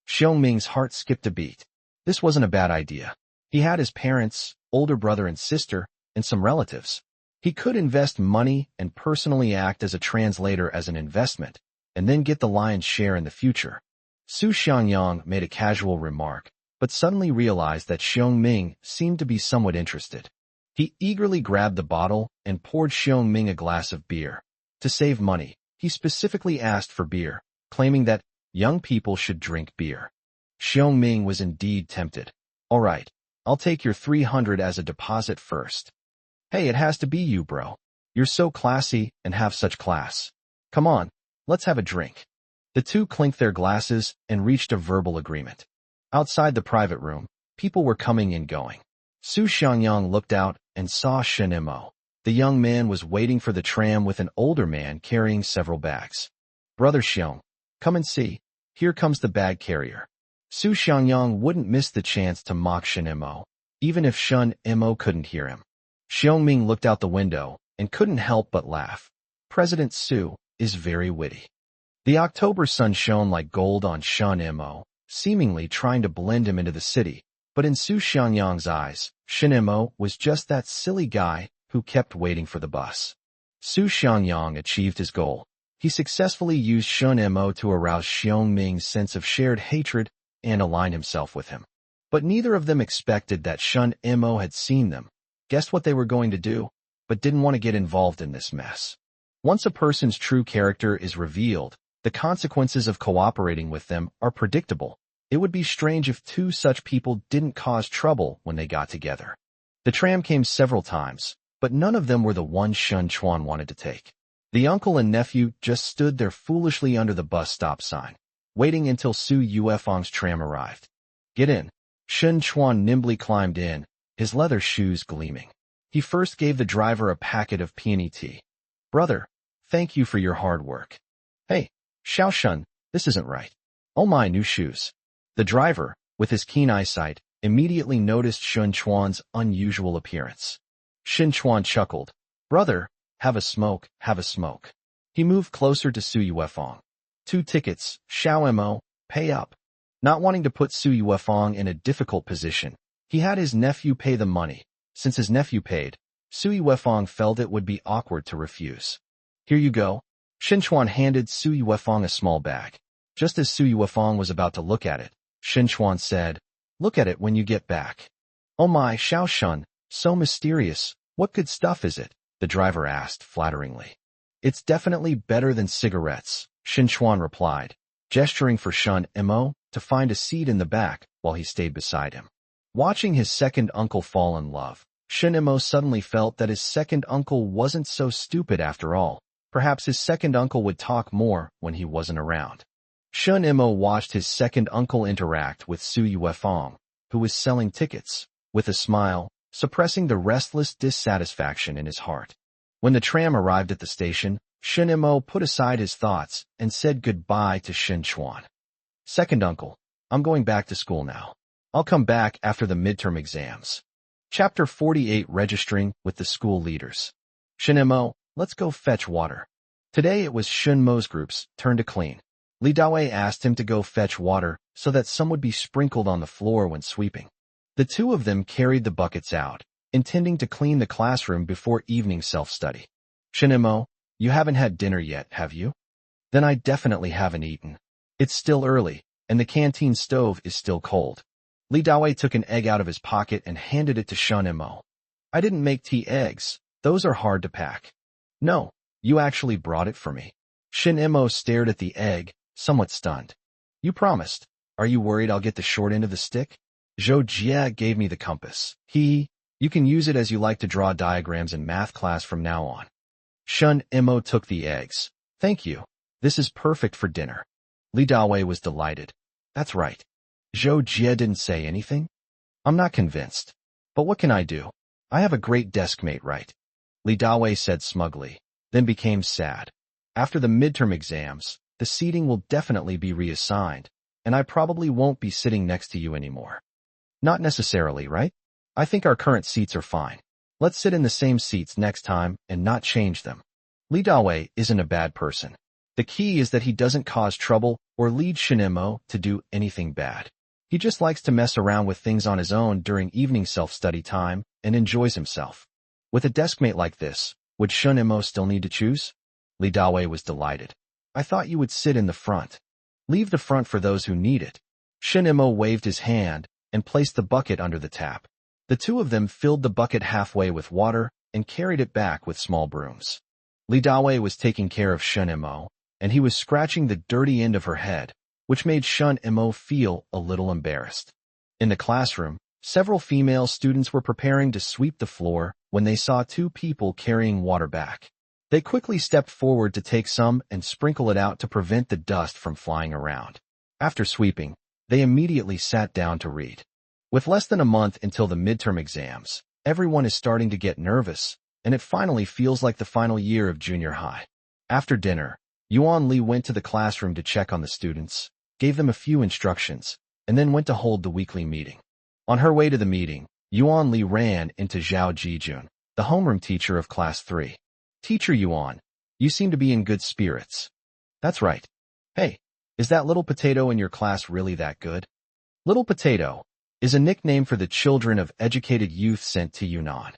Xiongming's heart skipped a beat. This wasn't a bad idea. He had his parents, older brother and sister, and some relatives. He could invest money and personally act as a translator as an investment, and then get the lion's share in the future. Su Xiangyang made a casual remark, but suddenly realized that Xiongming seemed to be somewhat interested. He eagerly grabbed the bottle and poured Xiongming a glass of beer. To save money, he specifically asked for beer, claiming that young people should drink beer. Xiongming was indeed tempted. All right, I'll take your 300 as a deposit first. Hey, it has to be you, bro. You're so classy and have such class. Come on, let's have a drink. The two clinked their glasses and reached a verbal agreement. Outside the private room, people were coming and going. Su Xiangyang looked out and saw Shen Mo. The young man was waiting for the tram with an older man carrying several bags. Brother Xiong, come and see. Here comes the bag carrier. Su Xiangyang wouldn't miss the chance to mock Shen Mo, even if Shen Mo couldn't hear him. Xiongming looked out the window and couldn't help but laugh. President Su is very witty. The October sun shone like gold on Shen Mo, seemingly trying to blend him into the city, but in Su Xiangyang's eyes, Shen Mo was just that silly guy who kept waiting for the bus. Su Xiangyang achieved his goal. He successfully used Shen Mo to arouse Xiongming's sense of shared hatred and align himself with him. But neither of them expected that Shen Mo had seen them, guessed what they were going to do, but didn't want to get involved in this mess. Once a person's true character is revealed, the consequences of cooperating with them are predictable. It would be strange if two such people didn't cause trouble when they got together. The tram came several times, but none of them were the one Shen Chuan wanted to take. The uncle and nephew just stood there foolishly under the bus stop sign, waiting until Su Yuefeng's tram arrived. Get in. Shen Chuan nimbly climbed in, his leather shoes gleaming. He first gave the driver a packet of peony tea. Brother, thank you for your hard work. Hey, Xiao Shun, this isn't right. Oh my, new shoes. The driver, with his keen eyesight, immediately noticed Shen Chuan's unusual appearance. Shen Chuan chuckled. Brother, have a smoke, have a smoke. He moved closer to Su Yuefeng. 2 tickets, Xiao Mo, pay up. Not wanting to put Su Yuefeng in a difficult position, he had his nephew pay the money. Since his nephew paid, Su Yuefeng felt it would be awkward to refuse. Here you go. Shen Chuan handed Su Yuefeng a small bag. Just as Su Yuefeng was about to look at it, Shen Chuan said, Look at it when you get back. Oh my, Xiao Shun, so mysterious. What good stuff is it? The driver asked flatteringly. It's definitely better than cigarettes, Shen Chuan replied, gesturing for Shen Mo to find a seat in the back while he stayed beside him. Watching his second uncle fall in love, Shen Mo suddenly felt that his second uncle wasn't so stupid after all. Perhaps his second uncle would talk more when he wasn't around. Shen Mo watched his second uncle interact with Su Yuefeng, who was selling tickets, with a smile, suppressing the restless dissatisfaction in his heart. When the tram arrived at the station, Shen Mo put aside his thoughts and said goodbye to Shen Chuan. Second uncle, I'm going back to school now. I'll come back after the midterm exams. Chapter 48 Registering with the School Leaders. Shen Mo, let's go fetch water. Today it was Shen Mo's group's turn to clean. Li Dawei asked him to go fetch water, so that some would be sprinkled on the floor when sweeping. The two of them carried the buckets out, intending to clean the classroom before evening self-study. Shinemo, you haven't had dinner yet, have you? Then I definitely haven't eaten. It's still early, and the canteen stove is still cold. Li Dawei took an egg out of his pocket and handed it to Shinemo. I didn't make tea eggs. Those are hard to pack. No, you actually brought it for me. Shinemo stared at the egg, somewhat stunned. You promised. Are you worried I'll get the short end of the stick? Zhou Jie gave me the compass. You can use it as you like to draw diagrams in math class from now on. Shinemo took the eggs. Thank you. This is perfect for dinner. Li Dawei was delighted. That's right. Zhou Jie didn't say anything? I'm not convinced. But what can I do? I have a great deskmate, right? Li Dawei said smugly, then became sad. After the midterm exams, the seating will definitely be reassigned, and I probably won't be sitting next to you anymore. Not necessarily, right? I think our current seats are fine. Let's sit in the same seats next time and not change them. Li Dawei isn't a bad person. The key is that he doesn't cause trouble or lead Shinemo to do anything bad. He just likes to mess around with things on his own during evening self-study time and enjoys himself. With a deskmate like this, would Shinemo still need to choose? Li Dawei was delighted. I thought you would sit in the front. Leave the front for those who need it. Shinemo waved his hand and placed the bucket under the tap. The two of them filled the bucket halfway with water and carried it back with small brooms. Li Dawei was taking care of Shinemo, and he was scratching the dirty end of her head, which made Shinemo feel a little embarrassed. In the classroom, several female students were preparing to sweep the floor when they saw two people carrying water back. They quickly stepped forward to take some and sprinkle it out to prevent the dust from flying around. After sweeping, they immediately sat down to read. With less than a month until the midterm exams, everyone is starting to get nervous, and it finally feels like the final year of junior high. After dinner, Yuan Li went to the classroom to check on the students, gave them a few instructions, and then went to hold the weekly meeting. On her way to the meeting, Yuan Li ran into Zhao Jijun, the homeroom teacher of Class 3. Teacher Yuan, you seem to be in good spirits. That's right. Hey, is that little potato in your class really that good? Little potato is a nickname for the children of educated youth sent to Yunnan.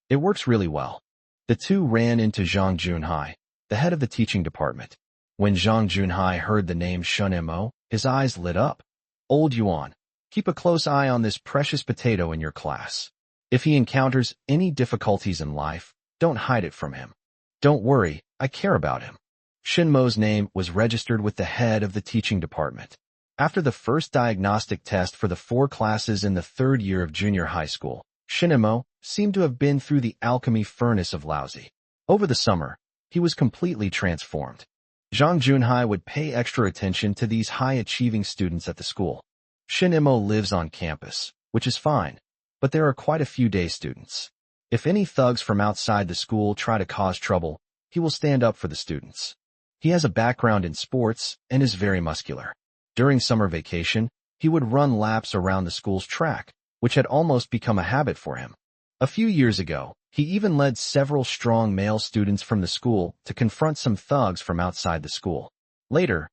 It works really well. The two ran into Zhang Junhai, the head of the teaching department. When Zhang Junhai heard the name Shinemo, his eyes lit up. Old Yuan, keep a close eye on this precious potato in your class. If he encounters any difficulties in life, don't hide it from him. Don't worry, I care about him. Shinmo's name was registered with the head of the teaching department. After the first diagnostic test for the 4 classes in the 3rd year of junior high school, Shinemo seemed to have been through the alchemy furnace of Laozi. Over the summer, he was completely transformed. Zhang Junhai would pay extra attention to these high-achieving students at the school. Shinemo lives on campus, which is fine, but there are quite a few day students. If any thugs from outside the school try to cause trouble, he will stand up for the students. He has a background in sports and is very muscular. During summer vacation, he would run laps around the school's track, which had almost become a habit for him. A few years ago, he even led several strong male students from the school to confront some thugs from outside the school. Later,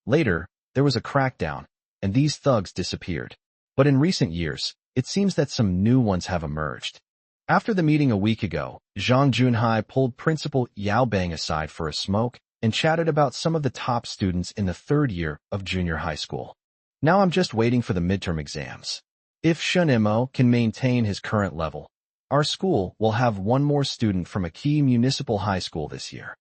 there was a crackdown, and these thugs disappeared. But in recent years, it seems that some new ones have emerged. After the meeting a week ago, Zhang Junhai pulled Principal Yao Bang aside for a smoke and chatted about some of the top students in the 3rd year of junior high school. Now I'm just waiting for the midterm exams. If Shinemo can maintain his current level, our school will have one more student from a key municipal high school this year.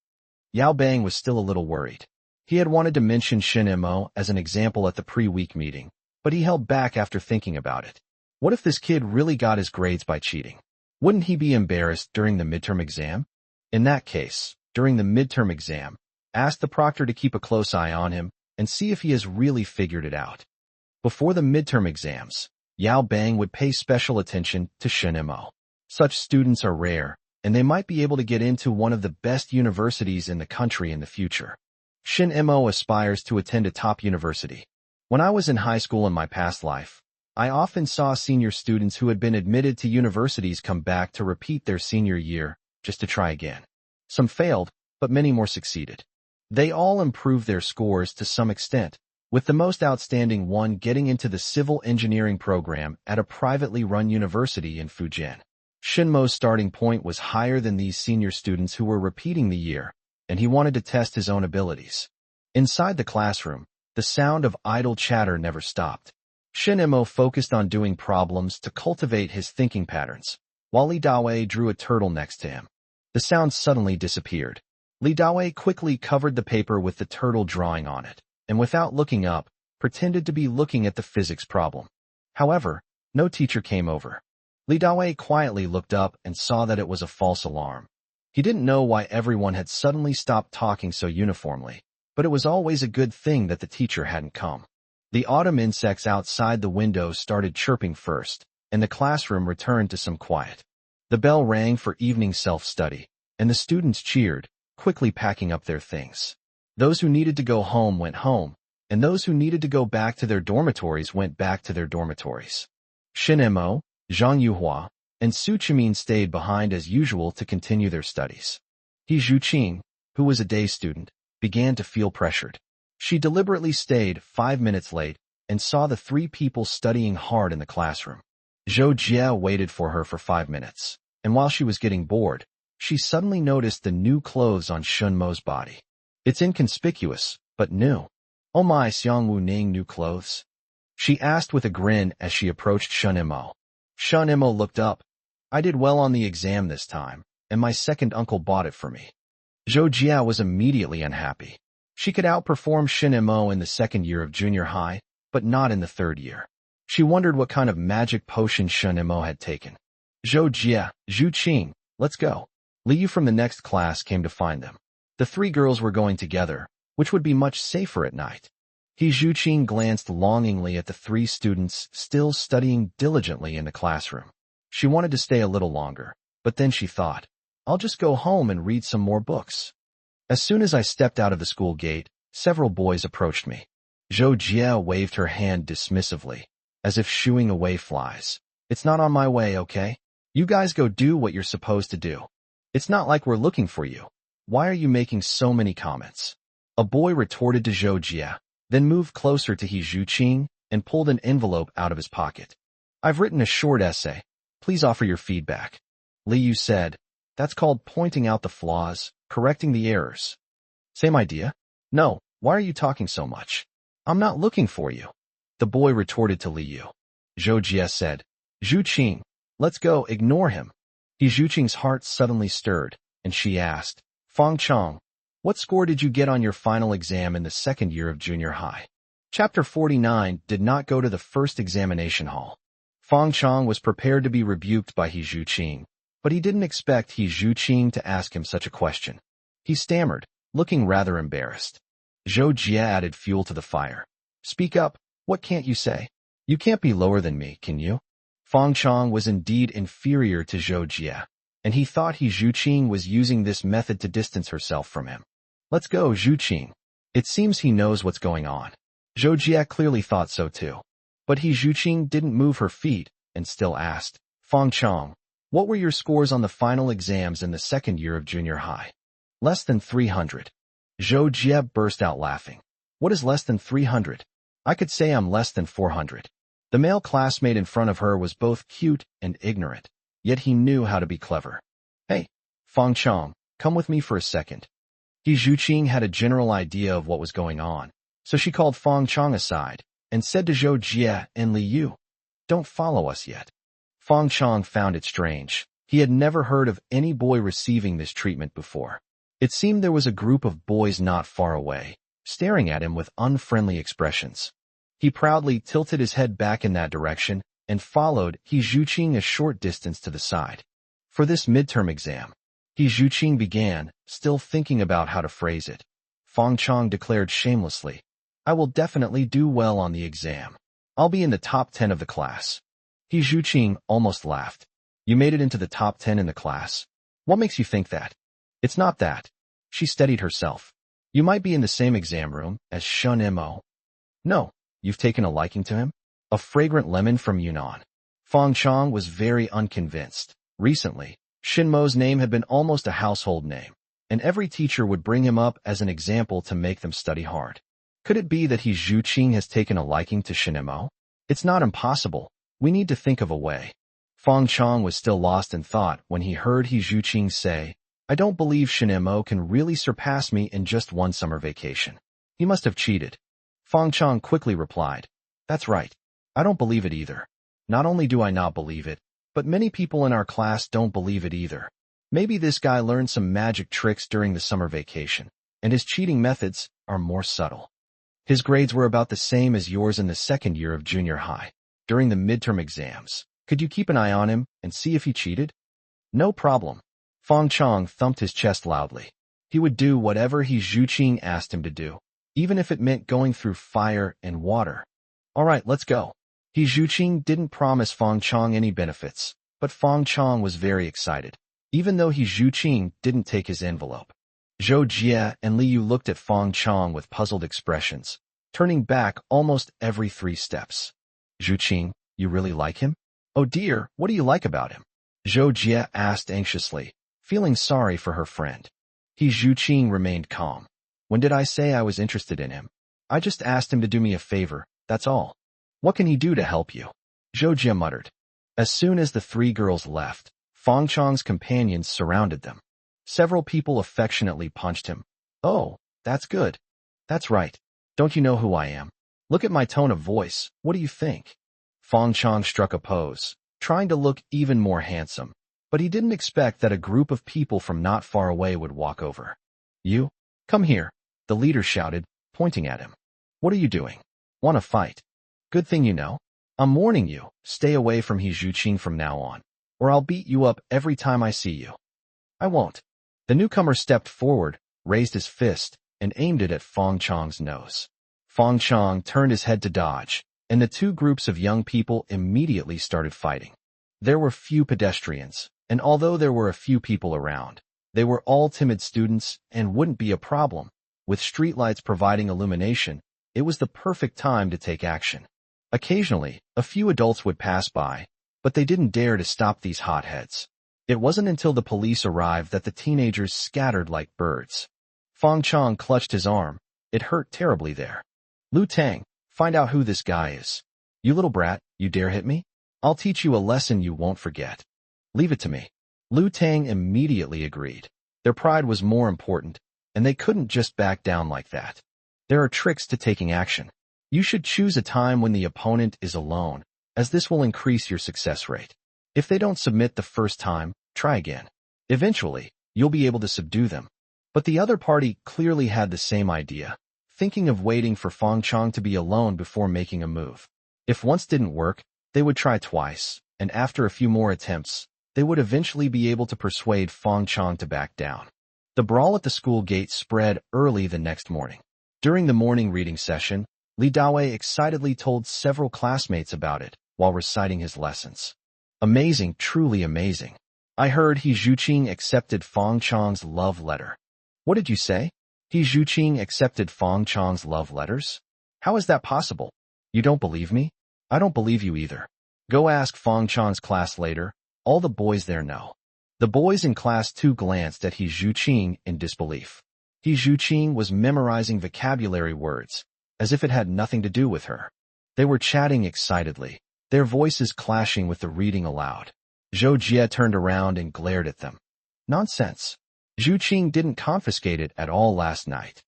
Yao Bang was still a little worried. He had wanted to mention Shinemo as an example at the pre-week meeting, but he held back after thinking about it. What if this kid really got his grades by cheating? Wouldn't he be embarrassed during the midterm exam? In that case, during the midterm exam, ask the proctor to keep a close eye on him and see if he has really figured it out. Before the midterm exams, Yao Bang would pay special attention to Shinemo. Such students are rare, and they might be able to get into one of the best universities in the country in the future. Shinemo aspires to attend a top university. When I was in high school in my past life, I often saw senior students who had been admitted to universities come back to repeat their senior year just to try again. Some failed, but many more succeeded. They all improved their scores to some extent, with the most outstanding one getting into the civil engineering program at a privately run university in Fujian. Shinmo's starting point was higher than these senior students who were repeating the year, and he wanted to test his own abilities. Inside the classroom, the sound of idle chatter never stopped. Shinmo focused on doing problems to cultivate his thinking patterns, while Li Dawei drew a turtle next to him. The sound suddenly disappeared. Li Dawei quickly covered the paper with the turtle drawing on it, and without looking up, pretended to be looking at the physics problem. However, no teacher came over. Li Dawei quietly looked up and saw that it was a false alarm. He didn't know why everyone had suddenly stopped talking so uniformly, but it was always a good thing that the teacher hadn't come. The autumn insects outside the window started chirping first, and the classroom returned to some quiet. The bell rang for evening self-study, and the students cheered, quickly packing up their things. Those who needed to go home went home, and those who needed to go back to their dormitories went back to their dormitories. Shinmo, Zhang Yuhua, and Su Chimin stayed behind as usual to continue their studies. He Zhuqing, who was a day student, began to feel pressured. She deliberately stayed 5 minutes late and saw the 3 people studying hard in the classroom. Zhou Jie waited for her for 5 minutes, and while she was getting bored, she suddenly noticed the new clothes on Shunmo's body. It's inconspicuous, but new. Oh my, Xiangwu Ning new clothes? She asked with a grin as she approached Shunmo. Shunmo looked up. I did well on the exam this time, and my second uncle bought it for me. Zhou Jie was immediately unhappy. She could outperform Shinmo in the second year of junior high, but not in the third year. She wondered what kind of magic potion Shinmo had taken. Zhou Jie, Zhu Qing, let's go. Liu from the next class came to find them. The 3 girls were going together, which would be much safer at night. He Zhu Qing glanced longingly at the 3 students still studying diligently in the classroom. She wanted to stay a little longer, but then she thought, I'll just go home and read some more books. As soon as I stepped out of the school gate, several boys approached me. Zhou Jie waved her hand dismissively, as if shooing away flies. It's not on my way, okay? You guys go do what you're supposed to do. It's not like we're looking for you. Why are you making so many comments? A boy retorted to Zhou Jie, then moved closer to He Zhuqing and pulled an envelope out of his pocket. I've written a short essay. Please offer your feedback. Liu said, that's called pointing out the flaws, correcting the errors. Same idea? No, why are you talking so much? I'm not looking for you. The boy retorted to Liu. Zhou Jie said, Zhu Qing, let's go, ignore him. He Zhuqing's heart suddenly stirred, and she asked, Fang Chong, what score did you get on your final exam in the second year of junior high? Chapter 49 did not go to the first examination hall. Fang Chong was prepared to be rebuked by He Zhuqing, but he didn't expect He Zhuqing to ask him such a question. He stammered, looking rather embarrassed. Zhou Jie added fuel to the fire. Speak up, what can't you say? You can't be lower than me, can you? Fang Chong was indeed inferior to Zhou Jie, and he thought He Zhuqing was using this method to distance herself from him. Let's go, Zhuqing. It seems he knows what's going on. Zhou Jie clearly thought so too. But He Zhuqing didn't move her feet and still asked, Fang Chong, what were your scores on the final exams in the second year of junior high? Less than 300. Zhou Jie burst out laughing. What is less than 300? I could say I'm less than 400. The male classmate in front of her was both cute and ignorant, yet he knew how to be clever. Hey, Fang Chong, come with me for a second. He Zhuqing had a general idea of what was going on, so she called Fang Chong aside and said to Zhou Jie and Liu, don't follow us yet. Fang Chong found it strange. He had never heard of any boy receiving this treatment before. It seemed there was a group of boys not far away, staring at him with unfriendly expressions. He proudly tilted his head back in that direction and followed He Zhuqing a short distance to the side. For this midterm exam, He Zhuqing began, still thinking about how to phrase it. Fang Chong declared shamelessly, I will definitely do well on the exam. I'll be in the top 10 of the class. He Zhuqing almost laughed. You made it into the top 10 in the class. What makes you think that? It's not that. She steadied herself. You might be in the same exam room as Shun Mo. No, you've taken a liking to him? A fragrant lemon from Yunnan. Fang Chong was very unconvinced. Recently, Shinmo's name had been almost a household name, and every teacher would bring him up as an example to make them study hard. Could it be that Zhu Qing has taken a liking to Shinemo? It's not impossible. We need to think of a way. Fang Chong was still lost in thought when he heard Zhu Qing say, I don't believe Shinemo can really surpass me in just one summer vacation. He must have cheated. Fang Chong quickly replied, That's right. I don't believe it either. Not only do I not believe it, but many people in our class don't believe it either. Maybe this guy learned some magic tricks during the summer vacation, and his cheating methods are more subtle. His grades were about the same as yours in the second year of junior high. During the midterm exams, could you keep an eye on him and see if he cheated? No problem. Fang Chong thumped his chest loudly. He would do whatever Zhu Qing asked him to do, even if it meant going through fire and water. All right, let's go. Zhu Qing didn't promise Fang Chong any benefits, but Fang Chong was very excited, even though Zhu Qing didn't take his envelope. Zhou Jie and Li Yu looked at Fang Chong with puzzled expressions, turning back almost every 3 steps. Zhu Qing, you really like him? Oh dear, what do you like about him? Zhou Jie asked anxiously, feeling sorry for her friend. Zhu Qing remained calm. When did I say I was interested in him? I just asked him to do me a favor, that's all. What can he do to help you? Zhou Jie muttered. As soon as the 3 girls left, Fang Chong's companions surrounded them. Several people affectionately punched him. Oh, that's good. That's right. Don't you know who I am? Look at my tone of voice. What do you think? Fang Chong struck a pose, trying to look even more handsome, but he didn't expect that a group of people from not far away would walk over. You? Come here, the leader shouted, pointing at him. What are you doing? Want to fight? Good thing you know. I'm warning you, stay away from Zhu Qing from now on, or I'll beat you up every time I see you. I won't. The newcomer stepped forward, raised his fist, and aimed it at Fang Chong's nose. Fang Chong turned his head to dodge, and the 2 groups of young people immediately started fighting. There were few pedestrians, and although there were a few people around, they were all timid students and wouldn't be a problem. With streetlights providing illumination, it was the perfect time to take action. Occasionally, a few adults would pass by, but they didn't dare to stop these hotheads. It wasn't until the police arrived that the teenagers scattered like birds. Fang Chong clutched his arm. It hurt terribly there. Lu Tang, find out who this guy is. You little brat, you dare hit me? I'll teach you a lesson you won't forget. Leave it to me. Lu Tang immediately agreed. Their pride was more important, and they couldn't just back down like that. There are tricks to taking action. You should choose a time when the opponent is alone, as this will increase your success rate. If they don't submit the first time, try again. Eventually, you'll be able to subdue them. But the other party clearly had the same idea, thinking of waiting for Fang Chong to be alone before making a move. If once didn't work, they would try twice, and after a few more attempts, they would eventually be able to persuade Fang Chong to back down. The brawl at the school gate spread early the next morning. During the morning reading session, Li Dawei excitedly told several classmates about it while reciting his lessons. Amazing, truly amazing. I heard Zhu Qing accepted Fang Chong's love letter. What did you say? Zhu Qing accepted Fang Chong's love letters? How is that possible? You don't believe me? I don't believe you either. Go ask Fang Chong's class later. All the boys there know. The boys in class 2 glanced at Zhu Qing in disbelief. Zhu Qing was memorizing vocabulary words, as if it had nothing to do with her. They were chatting excitedly, their voices clashing with the reading aloud. Zhou Jie turned around and glared at them. Nonsense. Zhu Qing didn't confiscate it at all last night.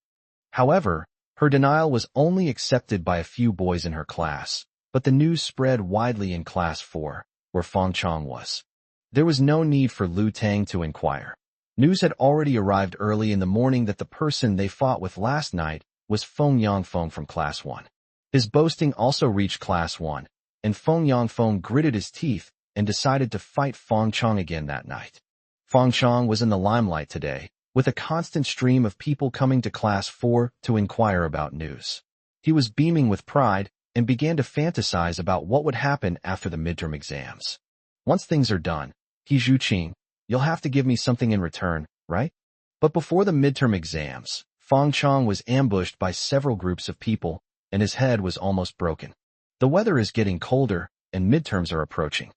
However, her denial was only accepted by a few boys in her class, but the news spread widely in class 4, where Fang Chong was. There was no need for Lu Tang to inquire. News had already arrived early in the morning that the person they fought with last night was Feng Yangfeng from class 1. His boasting also reached class 1, and Feng Yangfeng gritted his teeth and decided to fight Fang Chong again that night. Fang Chong was in the limelight today, with a constant stream of people coming to class 4 to inquire about news. He was beaming with pride and began to fantasize about what would happen after the midterm exams. Once things are done, Zhu Qing, you'll have to give me something in return, right? But before the midterm exams, Fang Chong was ambushed by several groups of people, and his head was almost broken. The weather is getting colder, and midterms are approaching.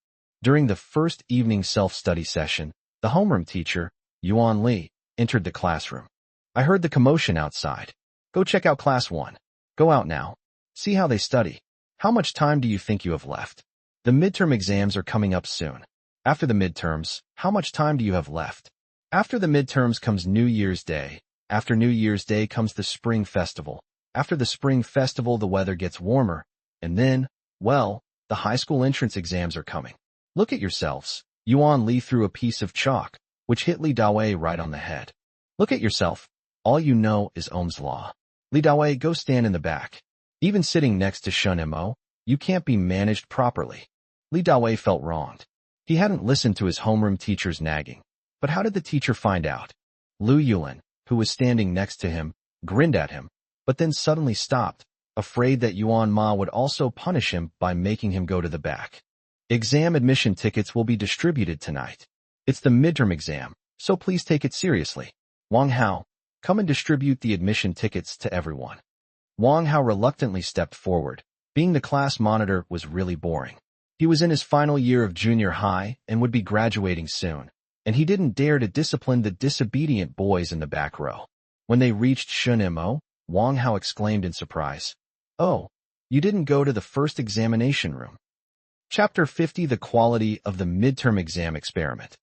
During the first evening self-study session, the homeroom teacher, Yuan Li, entered the classroom. I heard the commotion outside. Go check out class 1. Go out now. See how they study. How much time do you think you have left? The midterm exams are coming up soon. After the midterms, how much time do you have left? After the midterms comes New Year's Day. After New Year's Day comes the Spring Festival. After the Spring Festival, the weather gets warmer. And then, well, the high school entrance exams are coming. Look at yourselves. Yuan Li threw a piece of chalk, which hit Li Dawei right on the head. Look at yourself. All you know is Ohm's law. Li Dawei, go stand in the back. Even sitting next to Shun Mo, you can't be managed properly. Li Dawei felt wronged. He hadn't listened to his homeroom teacher's nagging. But how did the teacher find out? Lu Yulin, who was standing next to him, grinned at him, but then suddenly stopped, afraid that Yuan Ma would also punish him by making him go to the back. Exam admission tickets will be distributed tonight. It's the midterm exam, so please take it seriously. Wang Hao, come and distribute the admission tickets to everyone. Wang Hao reluctantly stepped forward. Being the class monitor was really boring. He was in his final year of junior high and would be graduating soon, and he didn't dare to discipline the disobedient boys in the back row. When they reached Shun Mo, Wang Hao exclaimed in surprise, "Oh, you didn't go to the first examination room." Chapter 50: The Quality of the Midterm Exam Experiment.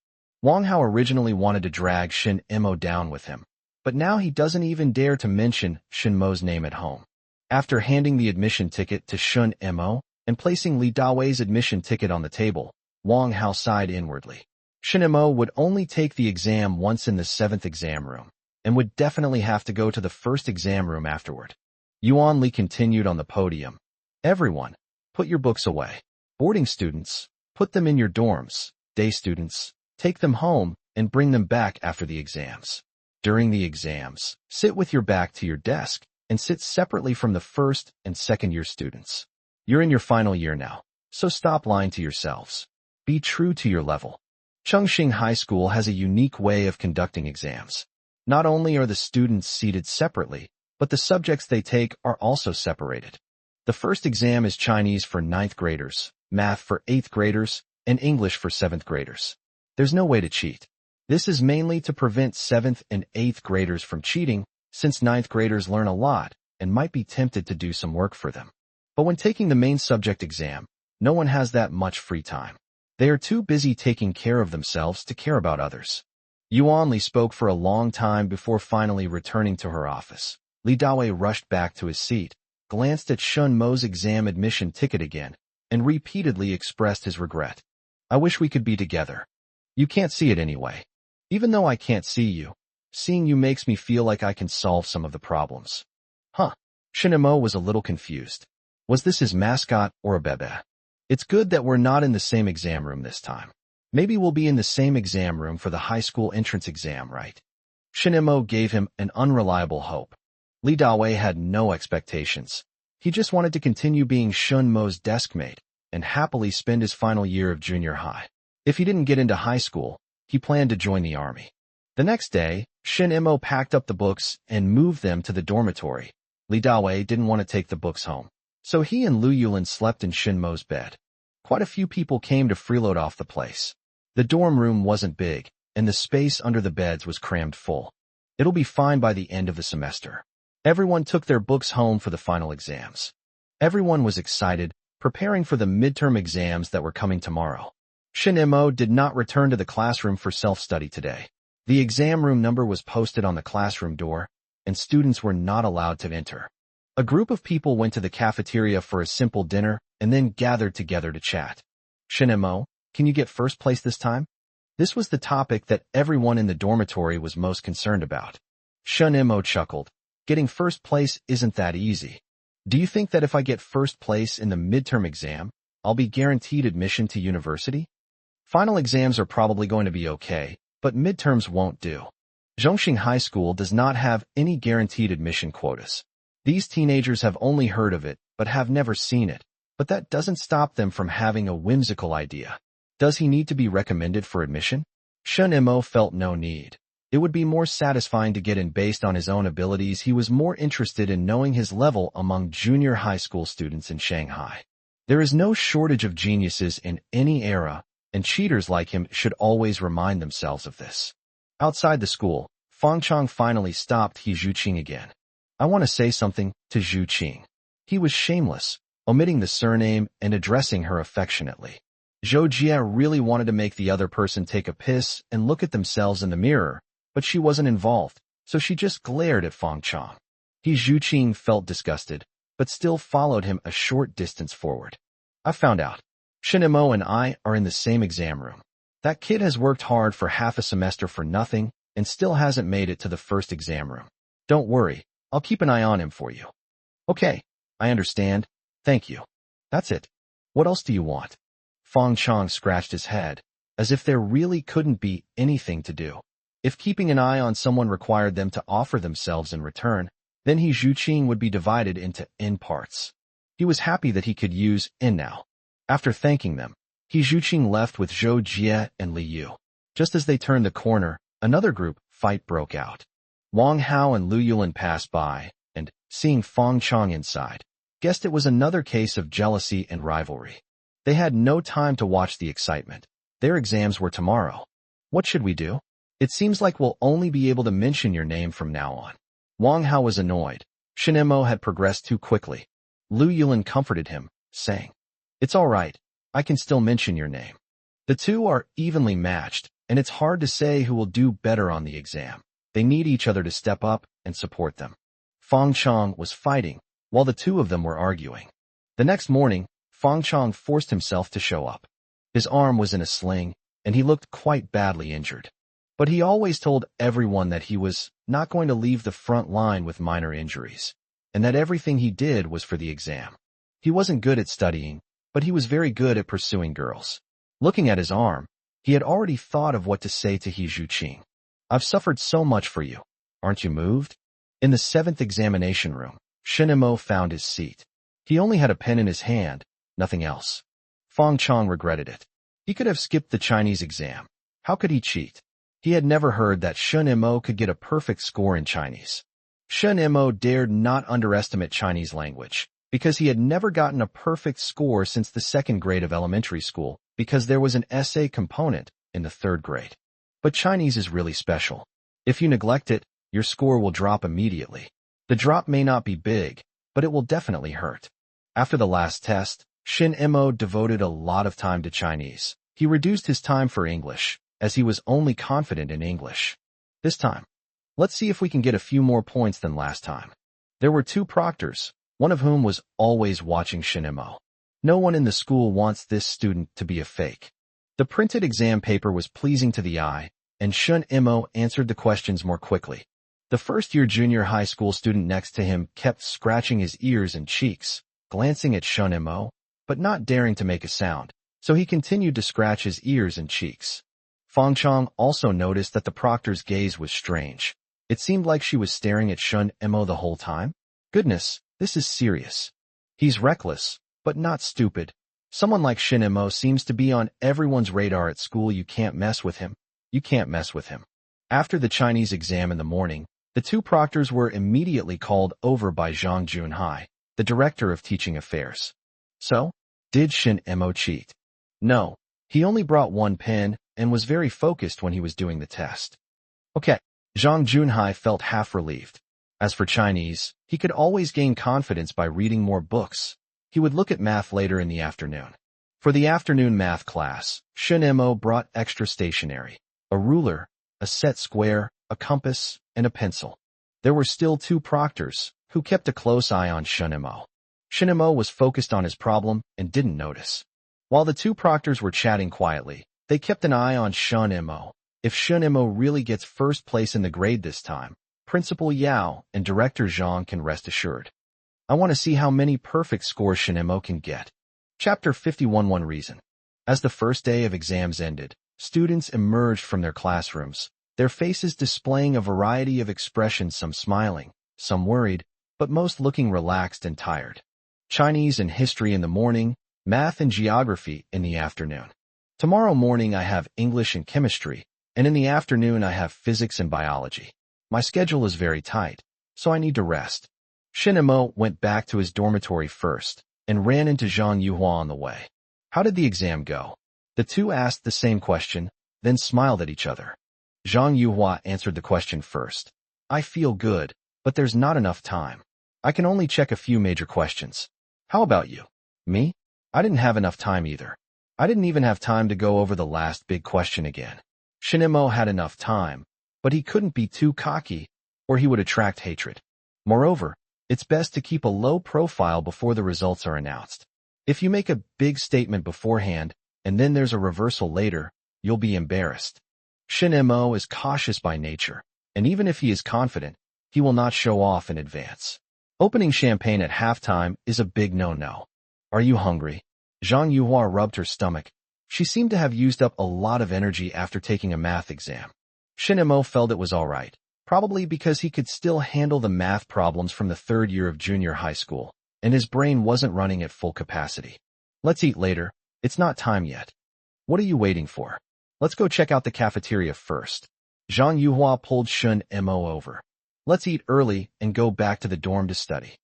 Wang Hao originally wanted to drag Shin Mo down with him, but now he doesn't even dare to mention Shin Mo's name at home. After handing the admission ticket to Shun Mo and placing Li Dawei's admission ticket on the table, Wang Hao sighed inwardly. Shin Mo would only take the exam once in the 7th exam room, and would definitely have to go to the first exam room afterward. Yuan Li continued on the podium. Everyone, put your books away. Boarding students, put them in your dorms. Day students, take them home and bring them back after the exams. During the exams, sit with your back to your desk and sit separately from the first and second year students. You're in your final year now, so stop lying to yourselves. Be true to your level. Chengxing High School has a unique way of conducting exams. Not only are the students seated separately, but the subjects they take are also separated. The first exam is Chinese for 9th graders, Math for 8th graders, and English for 7th graders. There's no way to cheat. This is mainly to prevent 7th and 8th graders from cheating, since 9th graders learn a lot and might be tempted to do some work for them. But when taking the main subject exam, no one has that much free time. They are too busy taking care of themselves to care about others. Yuan Li spoke for a long time before finally returning to her office. Li Dawei rushed back to his seat, glanced at Shun Mo's exam admission ticket again, and repeatedly expressed his regret. I wish we could be together. You can't see it anyway. Even though I can't see you, seeing you makes me feel like I can solve some of the problems. Huh. Shun Mo was a little confused. Was this his mascot or a bebe? It's good that we're not in the same exam room this time. Maybe we'll be in the same exam room for the high school entrance exam, right? Shun Mo gave him an unreliable hope. Li Dawei had no expectations. He just wanted to continue being Shun Mo's deskmate and happily spend his final year of junior high. If he didn't get into high school, he planned to join the army. The next day, Shun Mo packed up the books and moved them to the dormitory. Li Dawei didn't want to take the books home, so he and Lu Yulin slept in Shun Mo's bed. Quite a few people came to freeload off the place. The dorm room wasn't big, and the space under the beds was crammed full. It'll be fine by the end of the semester. Everyone took their books home for the final exams. Everyone was excited, preparing for the midterm exams that were coming tomorrow. Shun Mo did not return to the classroom for self-study today. The exam room number was posted on the classroom door, and students were not allowed to enter. A group of people went to the cafeteria for a simple dinner and then gathered together to chat. Shun Mo, can you get first place this time? This was the topic that everyone in the dormitory was most concerned about. Shun Mo chuckled. Getting first place isn't that easy. Do you think that if I get first place in the midterm exam, I'll be guaranteed admission to university? Final exams are probably going to be okay, but midterms won't do. Zhongxing High School does not have any guaranteed admission quotas. These teenagers have only heard of it, but have never seen it. But that doesn't stop them from having a whimsical idea. Does he need to be recommended for admission? Shun Mo felt no need. It would be more satisfying to get in based on his own abilities. He was more interested in knowing his level among junior high school students in Shanghai. There is no shortage of geniuses in any era, and cheaters like him should always remind themselves of this. Outside the school, Fang Chong finally stopped He Zhuqing again. I want to say something to Zhu Qing. He was shameless, omitting the surname and addressing her affectionately. Zhou Jie really wanted to make the other person take a piss and look at themselves in the mirror, but she wasn't involved, so she just glared at Fang Chang. Zhu Qing felt disgusted, but still followed him a short distance forward. I found out. Shen Mo and I are in the same exam room. That kid has worked hard for half a semester for nothing and still hasn't made it to the first exam room. Don't worry, I'll keep an eye on him for you. Okay, I understand. Thank you. That's it. What else do you want? Fang Chang scratched his head, as if there really couldn't be anything to do. If keeping an eye on someone required them to offer themselves in return, then Zhu Qing would be divided into N parts. He was happy that he could use N now. After thanking them, Zhu Qing left with Zhou Jie and Li Yu. Just as they turned the corner, another group fight broke out. Wang Hao and Lu Yulin passed by, and, seeing Fang Chang inside, guessed it was another case of jealousy and rivalry. They had no time to watch the excitement. Their exams were tomorrow. What should we do? It seems like we'll only be able to mention your name from now on. Wang Hao was annoyed. Shen Mo had progressed too quickly. Lu Yulin comforted him, saying, "It's all right. I can still mention your name." The two are evenly matched, and it's hard to say who will do better on the exam. They need each other to step up and support them. Fang Chang was fighting, while the two of them were arguing. The next morning, Fang Chang forced himself to show up. His arm was in a sling, and he looked quite badly injured. But he always told everyone that he was not going to leave the front line with minor injuries, and that everything he did was for the exam. He wasn't good at studying, but he was very good at pursuing girls. Looking at his arm, he had already thought of what to say to Zhu Qing. "I've suffered so much for you. Aren't you moved?" In the 7th examination room, Shen Mo found his seat. He only had a pen in his hand, nothing else. Fang Chang regretted it. He could have skipped the Chinese exam. How could he cheat? He had never heard that Shen Mo could get a perfect score in Chinese. Shen Mo dared not underestimate Chinese language, because he had never gotten a perfect score since the 2nd grade of elementary school, because there was an essay component in the 3rd grade. But Chinese is really special. If you neglect it, your score will drop immediately. The drop may not be big, but it will definitely hurt. After the last test, Shen Mo devoted a lot of time to Chinese. He reduced his time for English, as he was only confident in English. This time, let's see if we can get a few more points than last time. There were 2 proctors, one of whom was always watching Shen Mo. No one in the school wants this student to be a fake. The printed exam paper was pleasing to the eye, and Shen Mo answered the questions more quickly. The first-year junior high school student next to him kept scratching his ears and cheeks, glancing at Shen Mo, but not daring to make a sound, so he continued to scratch his ears and cheeks. Fang Chang also noticed that the proctor's gaze was strange. It seemed like she was staring at Shen Mo the whole time. Goodness, this is serious. He's reckless, but not stupid. Someone like Shen Mo seems to be on everyone's radar at school. You can't mess with him. You can't mess with him. After the Chinese exam in the morning, the 2 proctors were immediately called over by Zhang Junhai, the director of teaching affairs. So, did Shen Mo cheat? No, he only brought 1 pen and was very focused when he was doing the test. Okay, Zhang Junhai felt half relieved. As for Chinese, he could always gain confidence by reading more books. He would look at math later in the afternoon. For the afternoon math class, Shen Mo brought extra stationery, a ruler, a set square, a compass, and a pencil. There were still 2 proctors, who kept a close eye on Shen Mo. Shen Mo was focused on his problem and didn't notice. While the 2 proctors were chatting quietly, they kept an eye on Shen Mo. If Shen Mo really gets first place in the grade this time, Principal Yao and Director Zhang can rest assured. I want to see how many perfect scores Shen Mo can get. Chapter 51 One Reason. As the first day of exams ended, students emerged from their classrooms, their faces displaying a variety of expressions, some smiling, some worried, but most looking relaxed and tired. Chinese and history in the morning, math and geography in the afternoon. Tomorrow morning I have English and chemistry, and in the afternoon I have physics and biology. My schedule is very tight, so I need to rest. Shen Mo went back to his dormitory first, and ran into Zhang Yuhua on the way. How did the exam go? The 2 asked the same question, then smiled at each other. Zhang Yuhua answered the question first. I feel good. but there's not enough time. I can only check a few major questions. How about you? Me? I didn't have enough time either. I didn't even have time to go over the last big question again. Shinemo had enough time, but he couldn't be too cocky, or he would attract hatred. Moreover, it's best to keep a low profile before the results are announced. If you make a big statement beforehand, and then there's a reversal later, you'll be embarrassed. Shinemo is cautious by nature, and even if he is confident, he will not show off in advance. Opening champagne at halftime is a big no-no. Are you hungry? Zhang Yuhua rubbed her stomach. She seemed to have used up a lot of energy after taking a math exam. Shinemo felt it was all right, probably because he could still handle the math problems from the third year of junior high school, and his brain wasn't running at full capacity. Let's eat later. It's not time yet. What are you waiting for? Let's go check out the cafeteria first. Zhang Yuhua pulled Shun Mo over. Let's eat early and go back to the dorm to study.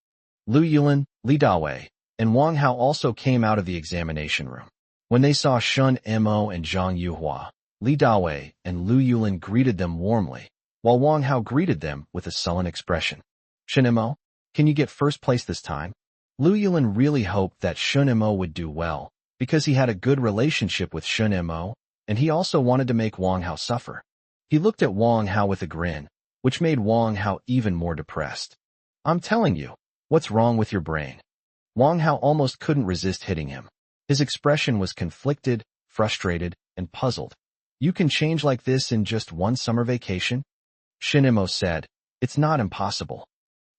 Lu Yulin, Li Dawei, and Wang Hao also came out of the examination room. When they saw Shun Mo and Zhang Yuhua, Li Dawei and Lu Yulin greeted them warmly, while Wang Hao greeted them with a sullen expression. Shun Mo, can you get first place this time? Lu Yulin really hoped that Shun Mo would do well, because he had a good relationship with Shun Mo, and he also wanted to make Wang Hao suffer. He looked at Wang Hao with a grin, which made Wang Hao even more depressed. I'm telling you, what's wrong with your brain? Wang Hao almost couldn't resist hitting him. His expression was conflicted, frustrated, and puzzled. You can change like this in just one summer vacation? Shinemo said, it's not impossible.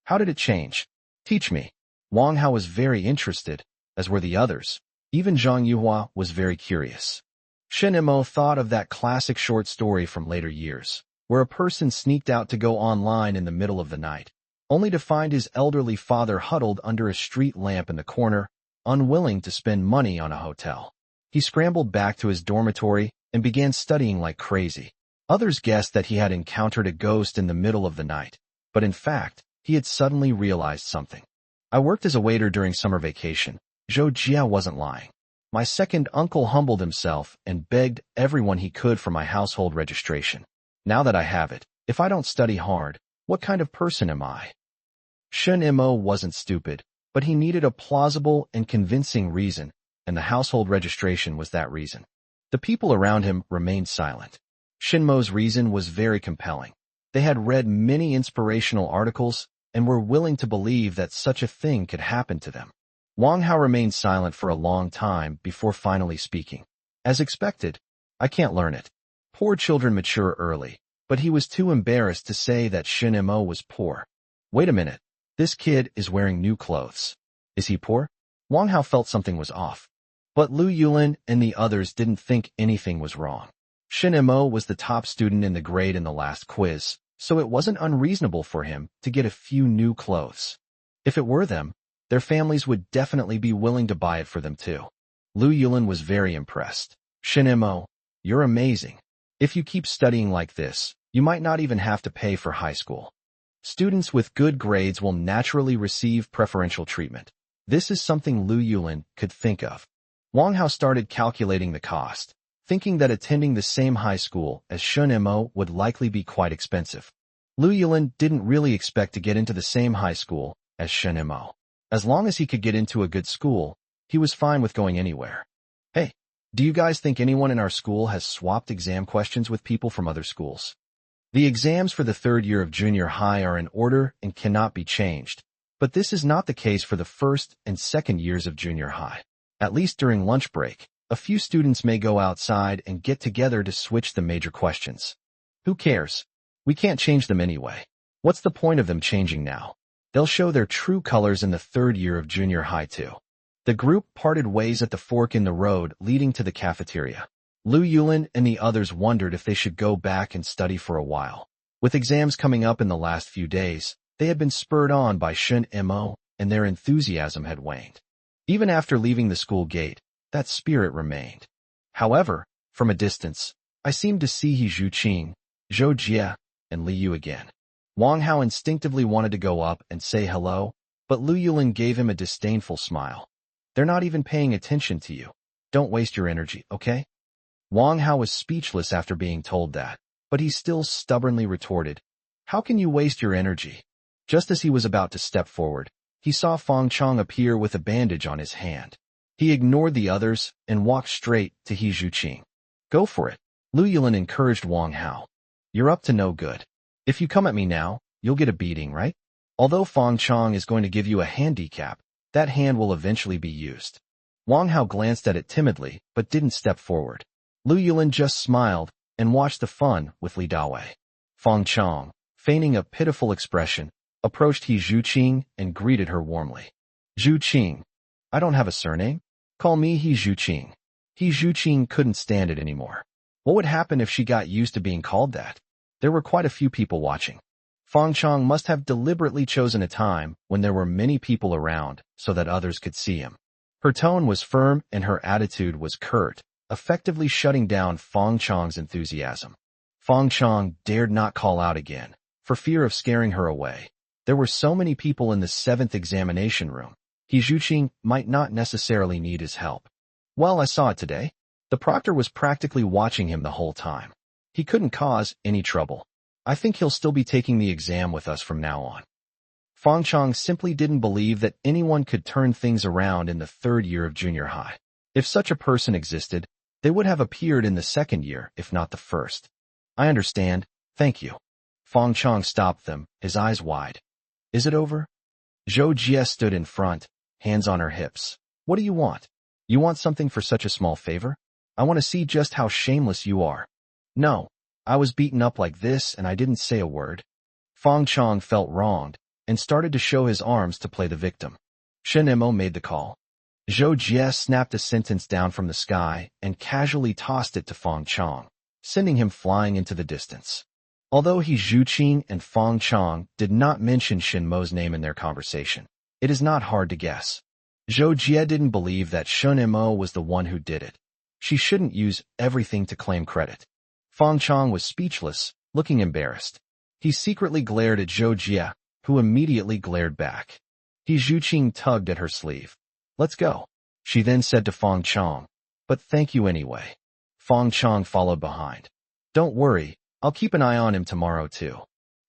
How did it change? Teach me. Wang Hao was very interested, as were the others. Even Zhang Yuhua was very curious. Shinemo thought of that classic short story from later years, where a person sneaked out to go online in the middle of the night, only to find his elderly father huddled under a street lamp in the corner, unwilling to spend money on a hotel. He scrambled back to his dormitory and began studying like crazy. Others guessed that he had encountered a ghost in the middle of the night, but in fact, he had suddenly realized something. I worked as a waiter during summer vacation. Zhou Jia wasn't lying. My second uncle humbled himself and begged everyone he could for my household registration. Now that I have it, if I don't study hard, what kind of person am I? Shun Mo wasn't stupid, but he needed a plausible and convincing reason, and the household registration was that reason. The people around him remained silent. Shinmo's reason was very compelling. They had read many inspirational articles and were willing to believe that such a thing could happen to them. Wang Hao remained silent for a long time before finally speaking. As expected, I can't learn it. Poor children mature early, but he was too embarrassed to say that Shin Mo was poor. Wait a minute. This kid is wearing new clothes. Is he poor? Wang Hao felt something was off. But Lu Yulin and the others didn't think anything was wrong. Shin Mo was the top student in the grade in the last quiz, so it wasn't unreasonable for him to get a few new clothes. If it were them, their families would definitely be willing to buy it for them too. Lu Yulin was very impressed. Shin Mo, you're amazing. If you keep studying like this, you might not even have to pay for high school. Students with good grades will naturally receive preferential treatment. This is something Lu Yulin could think of. Wang Hao started calculating the cost, thinking that attending the same high school as Shun Mo would likely be quite expensive. Lu Yulin didn't really expect to get into the same high school as Shun Mo. As long as he could get into a good school, he was fine with going anywhere. Hey, do you guys think anyone in our school has swapped exam questions with people from other schools? The exams for the third year of junior high are in order and cannot be changed, but this is not the case for the first and second years of junior high. At least during lunch break, a few students may go outside and get together to switch the major questions. Who cares? We can't change them anyway. What's the point of them changing now? They'll show their true colors in the third year of junior high too. The group parted ways at the fork in the road leading to the cafeteria. Lu Yulin and the others wondered if they should go back and study for a while. With exams coming up in the last few days, they had been spurred on by Shun Mo, and their enthusiasm had waned. Even after leaving the school gate, that spirit remained. However, from a distance, I seemed to see He Zhuqing, Zhou Jia, and Li Yu again. Wang Hao instinctively wanted to go up and say hello, but Lu Yulin gave him a disdainful smile. They're not even paying attention to you. Don't waste your energy, okay? Wang Hao was speechless after being told that, but he still stubbornly retorted, how can you waste your energy? Just as he was about to step forward, he saw Fong Chong appear with a bandage on his hand. He ignored the others and walked straight to He Zhuqing. Go for it, Lu Yulin encouraged Wang Hao. You're up to no good. If you come at me now, you'll get a beating, right? Although Fong Chong is going to give you a handicap, that hand will eventually be used. Wang Hao glanced at it timidly, but didn't step forward. Lu Yulin just smiled and watched the fun with Li Dawei. Fong Chong, feigning a pitiful expression, approached He Zhuqing and greeted her warmly. Zhuqing, I don't have a surname. Call me He Zhuqing. He Zhuqing couldn't stand it anymore. What would happen if she got used to being called that? There were quite a few people watching. Fong Chong must have deliberately chosen a time when there were many people around so that others could see him. Her tone was firm and her attitude was curt, effectively shutting down Fong Chong's enthusiasm. Fong Chong dared not call out again, for fear of scaring her away. There were so many people in the 7th examination room. He Zhuqing might not necessarily need his help. Well, I saw it today. The proctor was practically watching him the whole time. He couldn't cause any trouble. I think he'll still be taking the exam with us from now on. Fong Chong simply didn't believe that anyone could turn things around in the 3rd year of junior high. If such a person existed, they would have appeared in the 2nd year, if not the 1st. I understand, thank you. Fong Chong stopped them, his eyes wide. Is it over? Zhou Jie stood in front, hands on her hips. What do you want? You want something for such a small favor? I want to see just how shameless you are. No, I was beaten up like this and I didn't say a word. Fong Chong felt wronged and started to show his arms to play the victim. Shen Mo made the call. Zhou Jie snapped a sentence down from the sky and casually tossed it to Fong Chong, sending him flying into the distance. Although He Zhuqing and Fong Chong did not mention Shen Mo's name in their conversation, it is not hard to guess. Zhou Jie didn't believe that Shen Mo was the one who did it. She shouldn't use everything to claim credit. Fong Chong was speechless, looking embarrassed. He secretly glared at Zhou Jie, who immediately glared back. He Zhuqing tugged at her sleeve. Let's go, she then said to Fong Chong. But thank you anyway. Fong Chong followed behind. Don't worry, I'll keep an eye on him tomorrow too.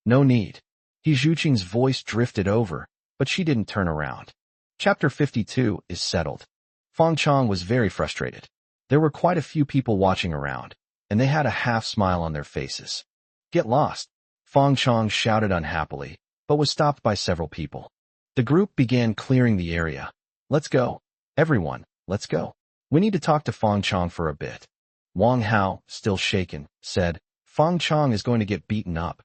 No need. He Zhuqing's voice drifted over, but she didn't turn around. Chapter 52 is settled. Fong Chong was very frustrated. There were quite a few people watching around, and they had a half smile on their faces. Get lost, Fong Chong shouted unhappily, but was stopped by several people. The group began clearing the area. Let's go. Everyone, let's go. We need to talk to Fong Chong for a bit. Wang Hao, still shaken, said, Fong Chong is going to get beaten up.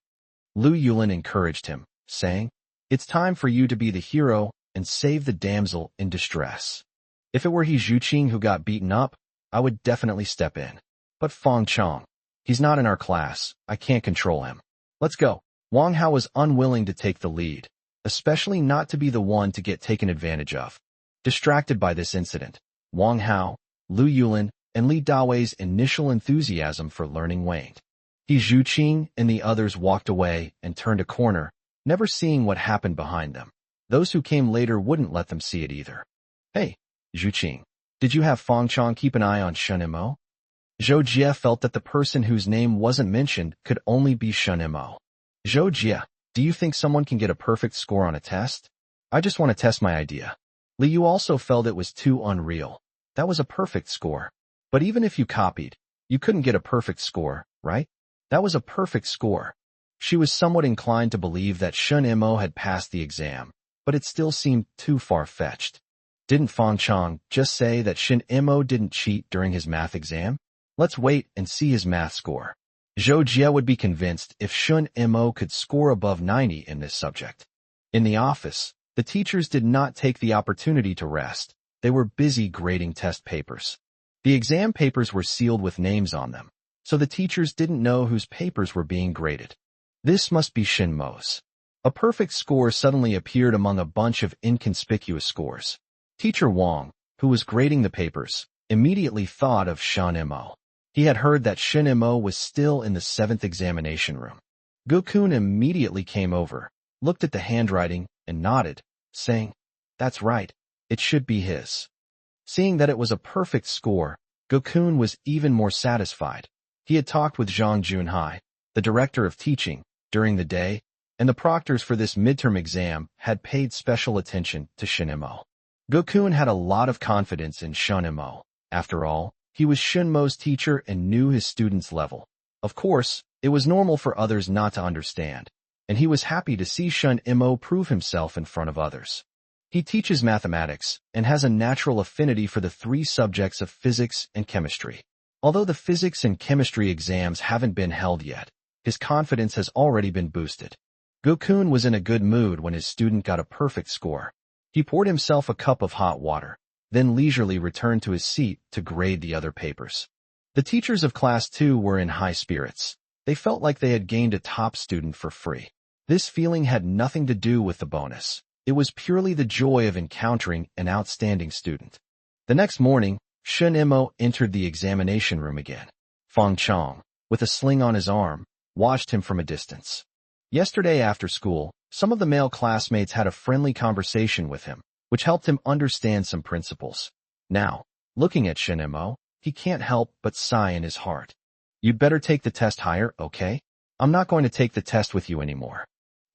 Lu Yulin encouraged him, saying, It's time for you to be the hero and save the damsel in distress. If it were He Zhuqing who got beaten up, I would definitely step in. But Fong Chong, he's not in our class. I can't control him. Let's go. Wang Hao was unwilling to take the lead, especially not to be the one to get taken advantage of. Distracted by this incident, Wang Hao, Lu Yulin, and Li Dawei's initial enthusiasm for learning waned. He Zhuqing and the others walked away and turned a corner, never seeing what happened behind them. Those who came later wouldn't let them see it either. Hey, Zhuqing, did you have Fong Chong keep an eye on Shen Mo? Zhou Jie felt that the person whose name wasn't mentioned could only be Shen Mo. Zhou Jie, do you think someone can get a perfect score on a test? I just want to test my idea. Li Yu also felt it was too unreal. That was a perfect score. But even if you copied, you couldn't get a perfect score, right? That was a perfect score. She was somewhat inclined to believe that Shen Mo had passed the exam, but it still seemed too far-fetched. Didn't Fong Chong just say that Shen Mo didn't cheat during his math exam? Let's wait and see his math score. Zhou Jie would be convinced if Shen Mo could score above 90 in this subject. In the office, the teachers did not take the opportunity to rest. They were busy grading test papers. The exam papers were sealed with names on them, so the teachers didn't know whose papers were being graded. This must be Shen Mo's. A perfect score suddenly appeared among a bunch of inconspicuous scores. Teacher Wang, who was grading the papers, immediately thought of Shen Mo. He had heard that Shen Mo was still in the 7th examination room. Gokun immediately came over, looked at the handwriting, and nodded, saying, That's right, it should be his. Seeing that it was a perfect score, Gokun was even more satisfied. He had talked with Zhang Junhai, the director of teaching, during the day, and the proctors for this midterm exam had paid special attention to Shun Imo. Gokun had a lot of confidence in Shun Imo. After all, he was Shun Mo's teacher and knew his students' level. Of course, it was normal for others not to understand, and he was happy to see Shun Imo prove himself in front of others. He teaches mathematics and has a natural affinity for the three subjects of physics and chemistry. Although the physics and chemistry exams haven't been held yet, his confidence has already been boosted. Gokun was in a good mood when his student got a perfect score. He poured himself a cup of hot water, then leisurely returned to his seat to grade the other papers. The teachers of Class 2 were in high spirits. They felt like they had gained a top student for free. This feeling had nothing to do with the bonus. It was purely the joy of encountering an outstanding student. The next morning, Shun Imo entered the examination room again. Fong Chong, with a sling on his arm, watched him from a distance. Yesterday after school, some of the male classmates had a friendly conversation with him, which helped him understand some principles. Now, looking at Shun Imo, he can't help but sigh in his heart. You'd better take the test higher, okay? I'm not going to take the test with you anymore.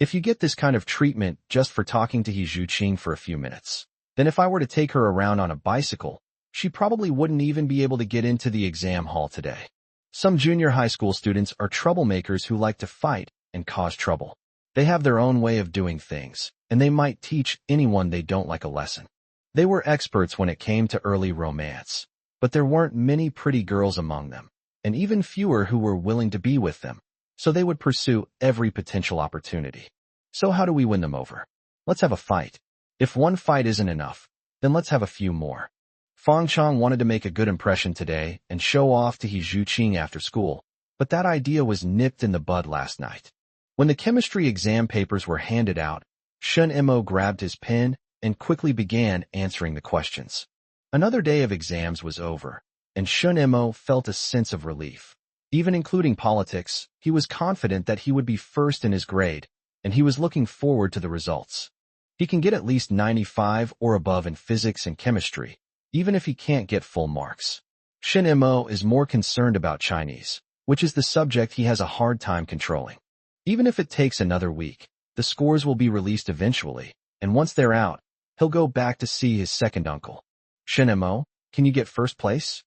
If you get this kind of treatment just for talking to He Zhuqing for a few minutes, then if I were to take her around on a bicycle, she probably wouldn't even be able to get into the exam hall today. Some junior high school students are troublemakers who like to fight and cause trouble. They have their own way of doing things, and they might teach anyone they don't like a lesson. They were experts when it came to early romance, but there weren't many pretty girls among them, and even fewer who were willing to be with them, so they would pursue every potential opportunity. So how do we win them over? Let's have a fight. If one fight isn't enough, then let's have a few more. Fong Chong wanted to make a good impression today and show off to He Zhuqing after school, but that idea was nipped in the bud last night. When the chemistry exam papers were handed out, Shun Imo grabbed his pen and quickly began answering the questions. Another day of exams was over, and Shun Imo felt a sense of relief. Even including politics, he was confident that he would be first in his grade, and he was looking forward to the results. He can get at least 95 or above in physics and chemistry, even if he can't get full marks. Shun Imo is more concerned about Chinese, which is the subject he has a hard time controlling. Even if it takes another week, the scores will be released eventually, and once they're out, he'll go back to see his second uncle. Shun Imo, can you get first place?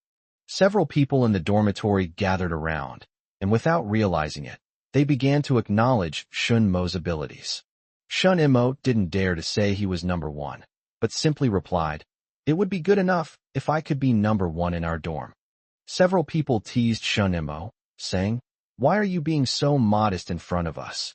Several people in the dormitory gathered around, and without realizing it, they began to acknowledge Shun Mo's abilities. Shun Imo didn't dare to say he was number one, but simply replied, "It would be good enough if I could be number one in our dorm." Several people teased Shun Imo, saying, "Why are you being so modest in front of us?"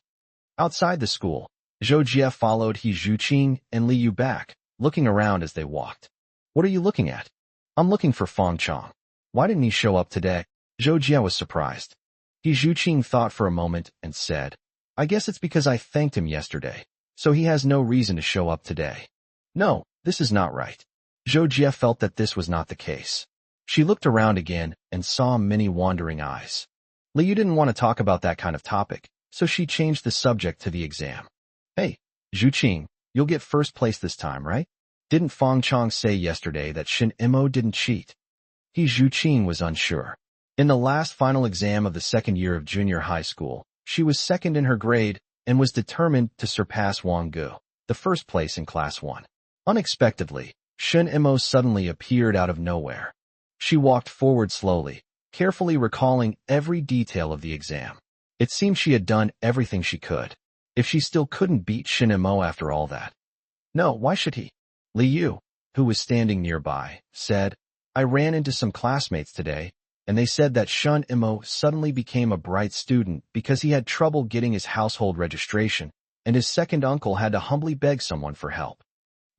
Outside the school, Zhou Jie followed He Zhuqing and Li Yu back, looking around as they walked. "What are you looking at?" "I'm looking for Fong Chong. Why didn't he show up today?" Zhou Jie was surprised. He Zhuqing thought for a moment and said, "I guess it's because I thanked him yesterday, so he has no reason to show up today." No, this is not right. Zhou Jie felt that this was not the case. She looked around again and saw many wandering eyes. Li Yu didn't want to talk about that kind of topic, so she changed the subject to the exam. "Hey, Zhuqing, you'll get first place this time, right? Didn't Fong Chong say yesterday that Shun Imo didn't cheat?" He Zhuqing was unsure. In the last final exam of the second year of junior high school, she was second in her grade and was determined to surpass Wang Gu, the first place in Class 1. Unexpectedly, Shun Imo suddenly appeared out of nowhere. She walked forward slowly, carefully recalling every detail of the exam. It seemed she had done everything she could. If she still couldn't beat Shun Imo after all that. No, why should he? Li Yu, who was standing nearby, said, "I ran into some classmates today, and they said that Shun Imo suddenly became a bright student because he had trouble getting his household registration, and his second uncle had to humbly beg someone for help."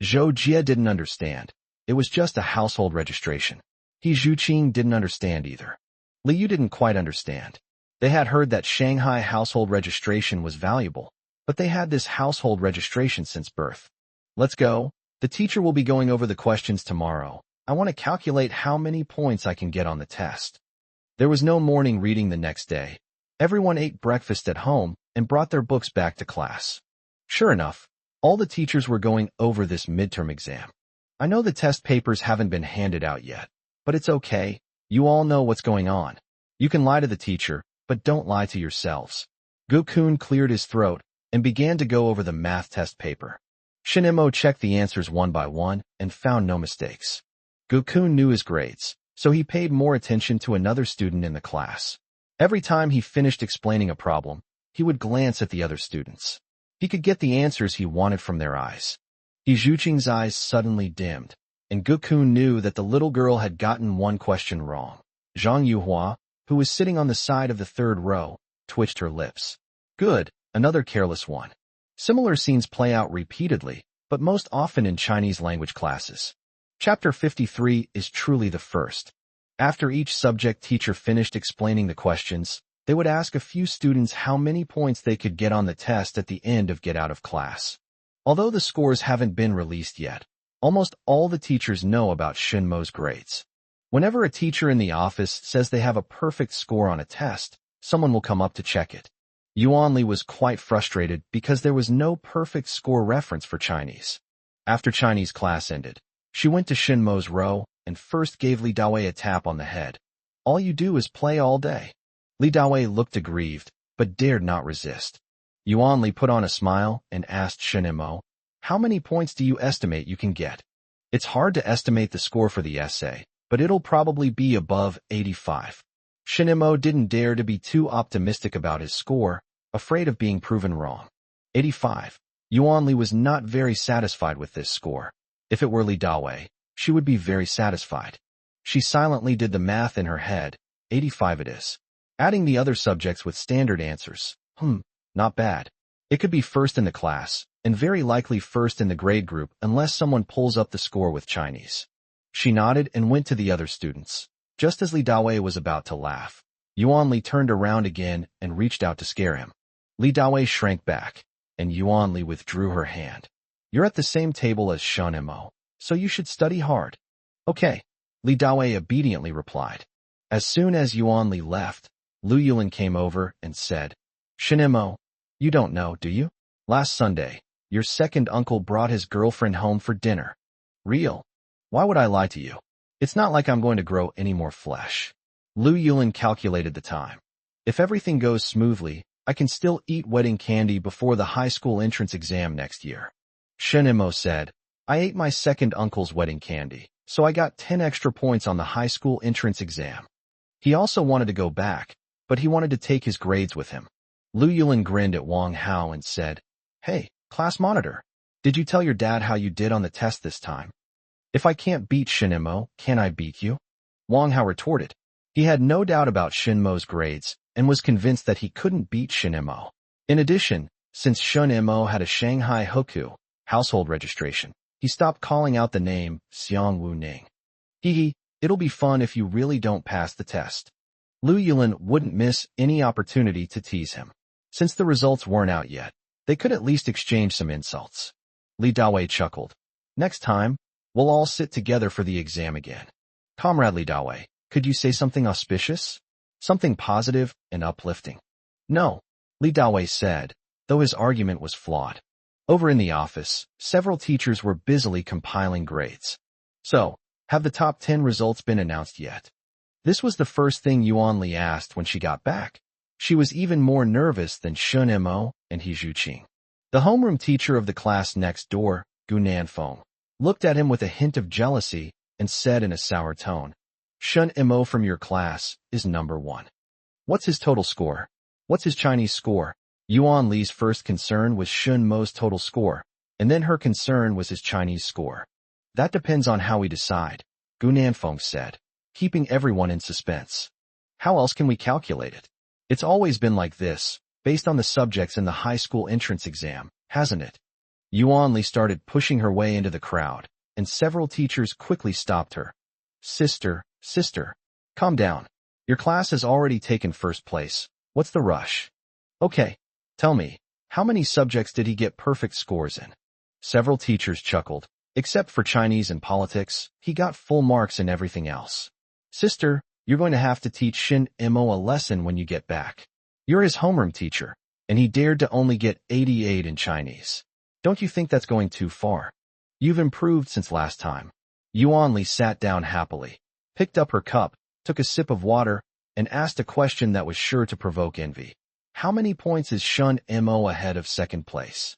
Zhou Jie didn't understand. It was just a household registration. He Zhuqing didn't understand either. Li Yu didn't quite understand. They had heard that Shanghai household registration was valuable, but they had this household registration since birth. "Let's go. The teacher will be going over the questions tomorrow. I want to calculate how many points I can get on the test." There was no morning reading the next day. Everyone ate breakfast at home and brought their books back to class. Sure enough, all the teachers were going over this midterm exam. "I know the test papers haven't been handed out yet, but it's okay. You all know what's going on. You can lie to the teacher, but don't lie to yourselves." Gokun cleared his throat and began to go over the math test paper. Shinemo checked the answers one by one and found no mistakes. Gokun knew his grades, so he paid more attention to another student in the class. Every time he finished explaining a problem, he would glance at the other students. He could get the answers he wanted from their eyes. Zhuqing's eyes suddenly dimmed, and Gokun knew that the little girl had gotten one question wrong. Zhang Yuhua, who was sitting on the side of the third row, twitched her lips. Good, another careless one. Similar scenes play out repeatedly, but most often in Chinese language classes. Chapter 53 is truly the first. After each subject teacher finished explaining the questions, they would ask a few students how many points they could get on the test at the end of get out of class. Although the scores haven't been released yet, almost all the teachers know about Shinmo's grades. Whenever a teacher in the office says they have a perfect score on a test, someone will come up to check it. Yuanli was quite frustrated because there was no perfect score reference for Chinese. After Chinese class ended, she went to Shinmo's row and first gave Li Dawei a tap on the head. All you do is play all day. Li Dawei looked aggrieved, but dared not resist. Yuanli put on a smile and asked Shinmo, "How many points do you estimate you can get?" It's hard to estimate the score for the essay, but it'll probably be above 85. Shinmo didn't dare to be too optimistic about his score, afraid of being proven wrong. 85. Yuanli was not very satisfied with this score. If it were Li Dawei, she would be very satisfied. She silently did the math in her head. 85 it is. Adding the other subjects with standard answers. Not bad. It could be first in the class, and very likely first in the grade group unless someone pulls up the score with Chinese. She nodded and went to the other students. Just as Li Dawei was about to laugh, Yuanli turned around again and reached out to scare him. Li Dawei shrank back, and Yuanli withdrew her hand. "You're at the same table as Shinmo, so you should study hard." "Okay," Li Dawei obediently replied. As soon as Yuanli left, Lu Yulin came over and said, "Shinmo, you don't know, do you? Last Sunday, your second uncle brought his girlfriend home for dinner." "Real? Why would I lie to you? It's not like I'm going to grow any more flesh." Lu Yulin calculated the time. "If everything goes smoothly, I can still eat wedding candy before the high school entrance exam next year." Shinmo said, "I ate my second uncle's wedding candy, so I got 10 extra points on the high school entrance exam." He also wanted to go back, but he wanted to take his grades with him. Lu Yulin grinned at Wang Hao and said, "Hey, class monitor, did you tell your dad how you did on the test this time? If I can't beat Shinmo, can I beat you?" Wang Hao retorted. He had no doubt about Shinmo's grades and was convinced that he couldn't beat Shinmo. In addition, since Shinmo had a Shanghai Hoku household registration, he stopped calling out the name Xiang Wu Ning. It'll be fun if you really don't pass the test." Lu Yulin wouldn't miss any opportunity to tease him. Since the results weren't out yet, they could at least exchange some insults. Li Dawei chuckled. "Next time, we'll all sit together for the exam again. Comrade Li Dawei, could you say something auspicious? Something positive and uplifting?" "No," Li Dawei said, though his argument was flawed. Over in the office, several teachers were busily compiling grades. "So, have the top 10 results been announced yet?" This was the first thing Yuanli asked when she got back. She was even more nervous than Shinmo and Zhuqing. The homeroom teacher of the class next door, Gu Nanfeng, looked at him with a hint of jealousy and said in a sour tone, "Shinmo from your class is number 1. What's his total score? What's his Chinese score?" Yuan Li's first concern was Shinmo's total score, and then her concern was his Chinese score. "That depends on how we decide," Gu Nanfeng said, keeping everyone in suspense. "How else can we calculate it? It's always been like this, based on the subjects in the high school entrance exam, hasn't it?" Yuan Li started pushing her way into the crowd, and several teachers quickly stopped her. Sister, calm down. Your class has already taken first place. What's the rush?" "Okay, tell me, how many subjects did he get perfect scores in?" Several teachers chuckled. Except for Chinese and politics, he got full marks in everything else. "Sister, you're going to have to teach Shinmo a lesson when you get back. You're his homeroom teacher, and he dared to only get 88 in Chinese. Don't you think that's going too far? You've improved since last time." Yuan Li sat down happily, picked up her cup, took a sip of water, and asked a question that was sure to provoke envy. How many points is Shun Mo ahead of second place?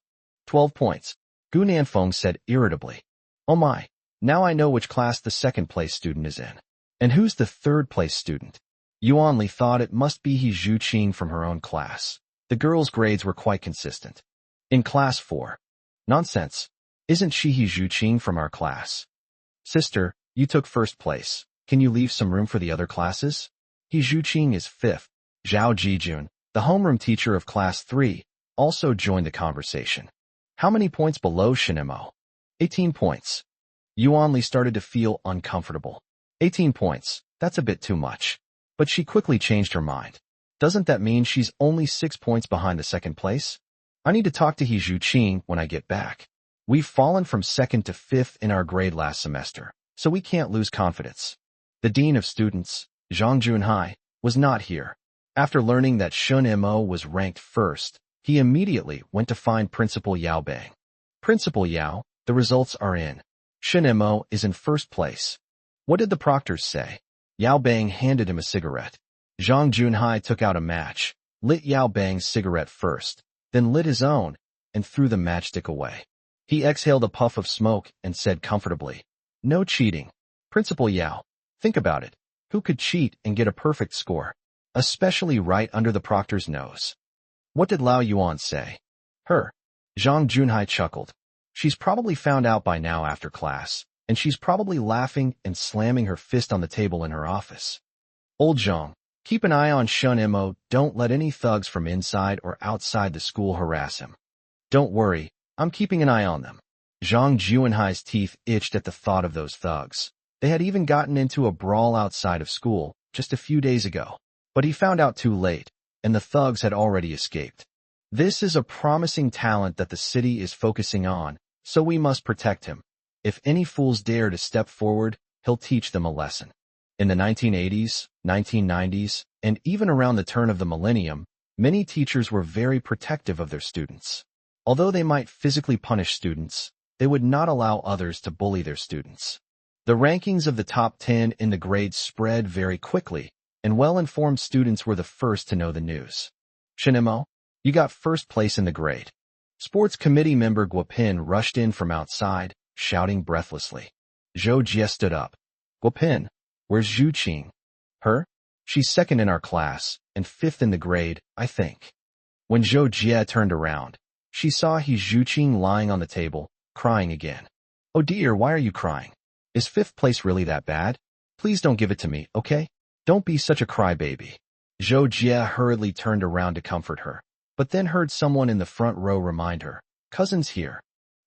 12 points. Gu Nanfeng said irritably. Oh my, now I know which class the second place student is in. And who's the third place student? Yuan Li thought it must be He Zhuqing from her own class. The girl's grades were quite consistent. In class 4. Nonsense. Isn't she He Zhuqing from our class? Sister, you took first place. Can you leave some room for the other classes? He Zhuqing is 5th. Zhao Jijun, the homeroom teacher of class 3, also joined the conversation. How many points below Shinemo? 18 points. Yuan Li started to feel uncomfortable. 18 points, that's a bit too much. But she quickly changed her mind. Doesn't that mean she's only 6 points behind the second place? I need to talk to He Zhuqing when I get back. We've fallen from 2nd to 5th in our grade last semester, so we can't lose confidence. The dean of students, Zhang Junhai, was not here. After learning that Shun Mo was ranked 1st, he immediately went to find Principal Yao Bang. Principal Yao, the results are in. Shun Mo is in 1st place. What did the proctors say? Yao Bang handed him a cigarette. Zhang Junhai took out a match, lit Yao Bang's cigarette first, then lit his own, and threw the matchstick away. He exhaled a puff of smoke and said comfortably, "No cheating. Principal Yao, think about it. Who could cheat and get a perfect score? Especially right under the proctor's nose." What did Lao Yuan say? Her. Zhang Junhai chuckled. She's probably found out by now after class, and she's probably laughing and slamming her fist on the table in her office. Old Zhang, keep an eye on Shun Mo. Don't let any thugs from inside or outside the school harass him. Don't worry, I'm keeping an eye on them. Zhang Junhai's teeth itched at the thought of those thugs. They had even gotten into a brawl outside of school just a few days ago. But he found out too late, and the thugs had already escaped. This is a promising talent that the city is focusing on, so we must protect him. If any fools dare to step forward, he'll teach them a lesson. In the 1980s, 1990s, and even around the turn of the millennium, many teachers were very protective of their students. Although they might physically punish students, they would not allow others to bully their students. The rankings of the top 10 in the grades spread very quickly, and well-informed students were the first to know the news. Shinemo, you got 1st place in the grade. Sports committee member Guopin rushed in from outside, shouting breathlessly. Zhou Jie stood up. Guopin, where's Zhuqing? Her? She's 2nd in our class, and 5th in the grade, I think. When Zhou Jie turned around, she saw He Zhuqing lying on the table, crying again. Oh dear, why are you crying? Is 5th place really that bad? Please don't give it to me, okay? Don't be such a crybaby. Zhou Jie hurriedly turned around to comfort her, but then heard someone in the front row remind her, "Cousin's here."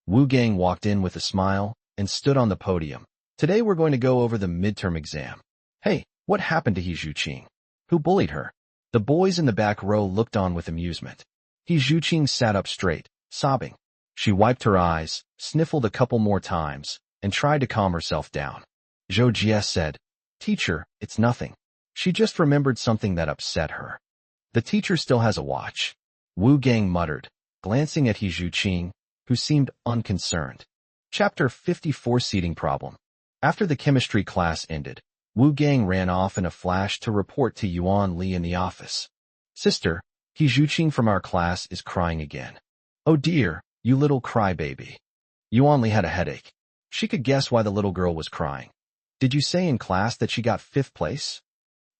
Wu Gang walked in with a smile and stood on the podium. "Today we're going to go over the midterm exam." Hey, what happened to He Zhuqing? Who bullied her? The boys in the back row looked on with amusement. He Zhuqing sat up straight, sobbing. She wiped her eyes, sniffled a couple more times, and tried to calm herself down. Zhou Jie said, "Teacher, it's nothing. She just remembered something that upset her." The teacher still has a watch. Wu Gang muttered, glancing at He Zhuqing, who seemed unconcerned. Chapter 54 Seating Problem. After the chemistry class ended, Wu Gang ran off in a flash to report to Yuan Li in the office. "Sister, He Zhuqing from our class is crying again." "Oh dear, you little crybaby." Yuan Li had a headache. She could guess why the little girl was crying. "Did you say in class that she got 5th place?"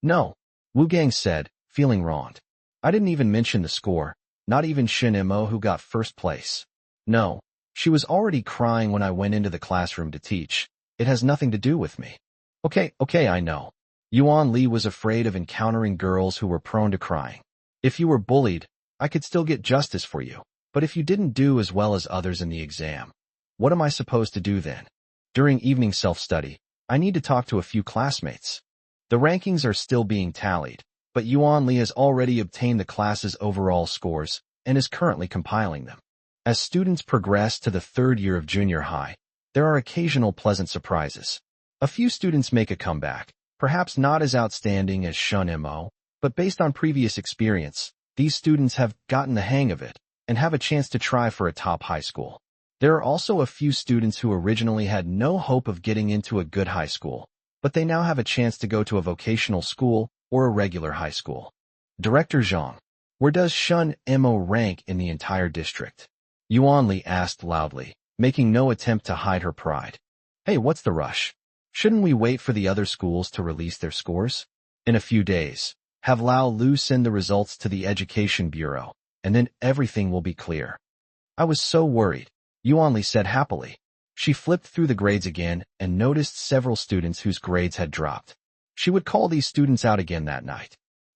"No," Wu Gang said, feeling wronged. "I didn't even mention the score, not even Shin Mo who got 1st place. No, she was already crying when I went into the classroom to teach. It has nothing to do with me." Okay, I know. Yuan Li was afraid of encountering girls who were prone to crying. If you were bullied, I could still get justice for you. But if you didn't do as well as others in the exam, what am I supposed to do then? During evening self-study, I need to talk to a few classmates. The rankings are still being tallied, but Yuan Li has already obtained the class's overall scores and is currently compiling them. As students progress to the 3rd year of junior high, there are occasional pleasant surprises. A few students make a comeback, perhaps not as outstanding as Shun Mo, but based on previous experience, these students have gotten the hang of it and have a chance to try for a top high school. There are also a few students who originally had no hope of getting into a good high school, but they now have a chance to go to a vocational school or a regular high school. Director Zhang, Where does Shun Mo rank in the entire district? Yuanli asked loudly, making no attempt to hide her pride. Hey, what's the rush? Shouldn't we wait for the other schools to release their scores? In a few days, have Lao Lu send the results to the Education Bureau, and then everything will be clear. I was so worried, Yuanli said happily. She flipped through the grades again and noticed several students whose grades had dropped. She would call these students out again that night.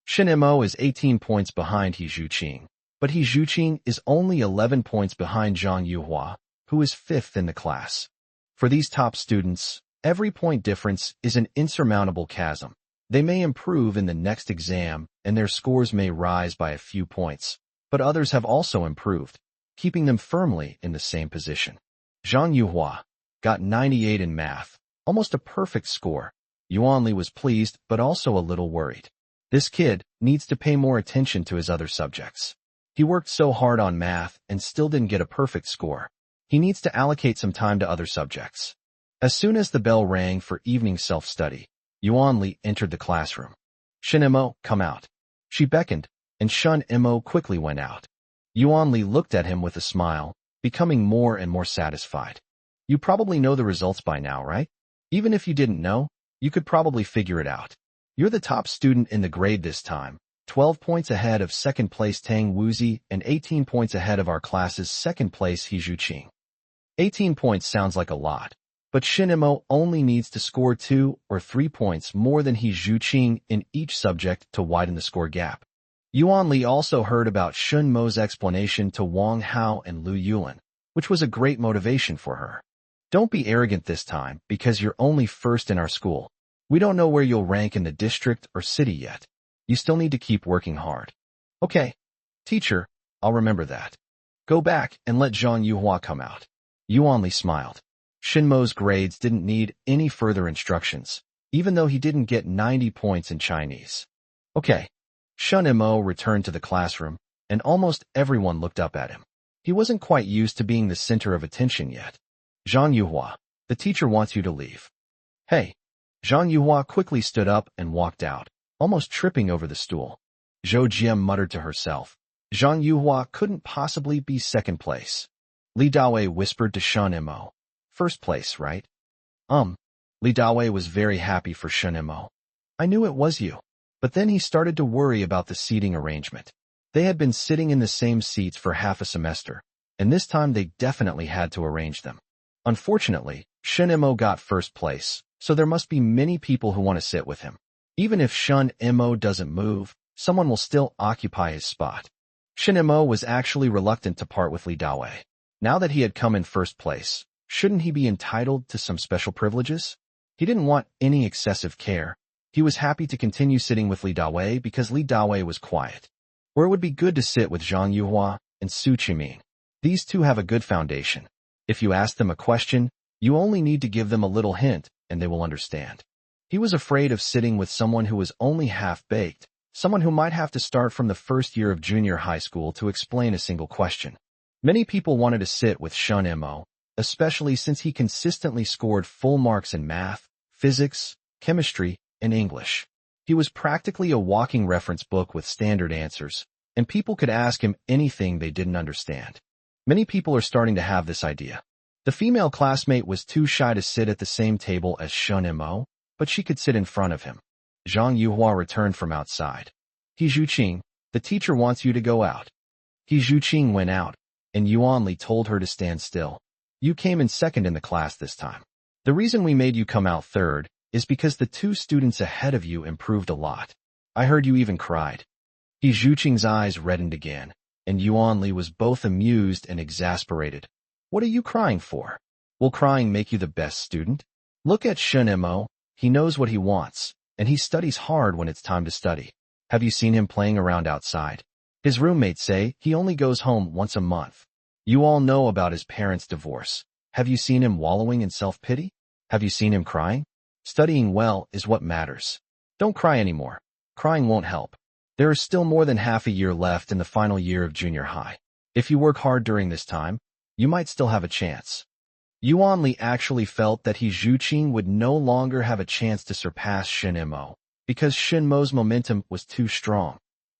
Shin Mo is 18 points behind He Zhuqing, but He Zhuqing is only 11 points behind Zhang Yuhua, who is 5th in the class. For these top students, every point difference is an insurmountable chasm. They may improve in the next exam, and their scores may rise by a few points, but others have also improved, keeping them firmly in the same position. Zhang Yuhua got 98 in math, almost a perfect score. Yuanli was pleased but also a little worried. This kid needs to pay more attention to his other subjects. He worked so hard on math and still didn't get a perfect score. He needs to allocate some time to other subjects. As soon as the bell rang for evening self-study, Yuanli entered the classroom. Shin Mo, come out. She beckoned, and Shun Mo quickly went out. Yuanli looked at him with a smile, becoming more and more satisfied. You probably know the results by now, right? Even if you didn't know, you could probably figure it out. You're the top student in the grade this time, 12 points ahead of second place Tang Wuzi and 18 points ahead of our class's second place He Zhuqing. 18 points sounds like a lot, but Shin Mo only needs to score 2 or 3 points more than He Zhuqing in each subject to widen the score gap. Yuanli also heard about Shun Mo's explanation to Wang Hao and Lu Yulin, which was a great motivation for her. Don't be arrogant this time because you're only first in our school. We don't know where you'll rank in the district or city yet. You still need to keep working hard. Okay, teacher, I'll remember that. Go back and let Zhang Yuhua come out. Yuanli smiled. Shin Mo's grades didn't need any further instructions, even though he didn't get 90 points in Chinese. Okay. Shun Mo returned to the classroom, and almost everyone looked up at him. He wasn't quite used to being the center of attention yet. Zhang Yuhua, the teacher wants you to leave. Hey. Zhang Yuhua quickly stood up and walked out, almost tripping over the stool. Zhou Jian muttered to herself. Zhang Yuhua couldn't possibly be second place. Li Dawei whispered to Shun Mo. First place, right? Li Dawei was very happy for Shun Mo. I knew it was you. But then he started to worry about the seating arrangement. They had been sitting in the same seats for half a semester, and this time they definitely had to arrange them. Unfortunately, Shin Mo got first place, so there must be many people who want to sit with him. Even if Shun Mo doesn't move, someone will still occupy his spot. Shin Mo was actually reluctant to part with Li Dawei. Now that he had come in first place, shouldn't he be entitled to some special privileges? He didn't want any excessive care. He was happy to continue sitting with Li Dawei because Li Dawei was quiet. Where it would be good to sit with Zhang Yuhua and Su Qiming. These two have a good foundation. If you ask them a question, you only need to give them a little hint, and they will understand. He was afraid of sitting with someone who was only half-baked, someone who might have to start from the first year of junior high school to explain a single question. Many people wanted to sit with Shun Mo, especially since he consistently scored full marks in math, physics, chemistry, and English. He was practically a walking reference book with standard answers, and people could ask him anything they didn't understand. Many people are starting to have this idea. The female classmate was too shy to sit at the same table as Shun Mo, but she could sit in front of him. Zhang Yuhua returned from outside. He Zhuqing, the teacher wants you to go out. He Zhuqing went out, and Yuanli told her to stand still. You came in second in the class this time. The reason we made you come out third is because the two students ahead of you improved a lot. I heard you even cried. He Zhuqing's eyes reddened again, and Yuanli was both amused and exasperated. What are you crying for? Will crying make you the best student? Look at Shun Mo. He knows what he wants, and he studies hard when it's time to study. Have you seen him playing around outside? His roommates say he only goes home once a month. You all know about his parents' divorce. Have you seen him wallowing in self-pity? Have you seen him crying? Studying well is what matters. Don't cry anymore. Crying won't help. There is still more than half a year left in the final year of junior high. If you work hard during this time, you might still have a chance. Yuanli actually felt that He Zhuqing would no longer have a chance to surpass Shin Mo, because Shin Mo's momentum was too strong.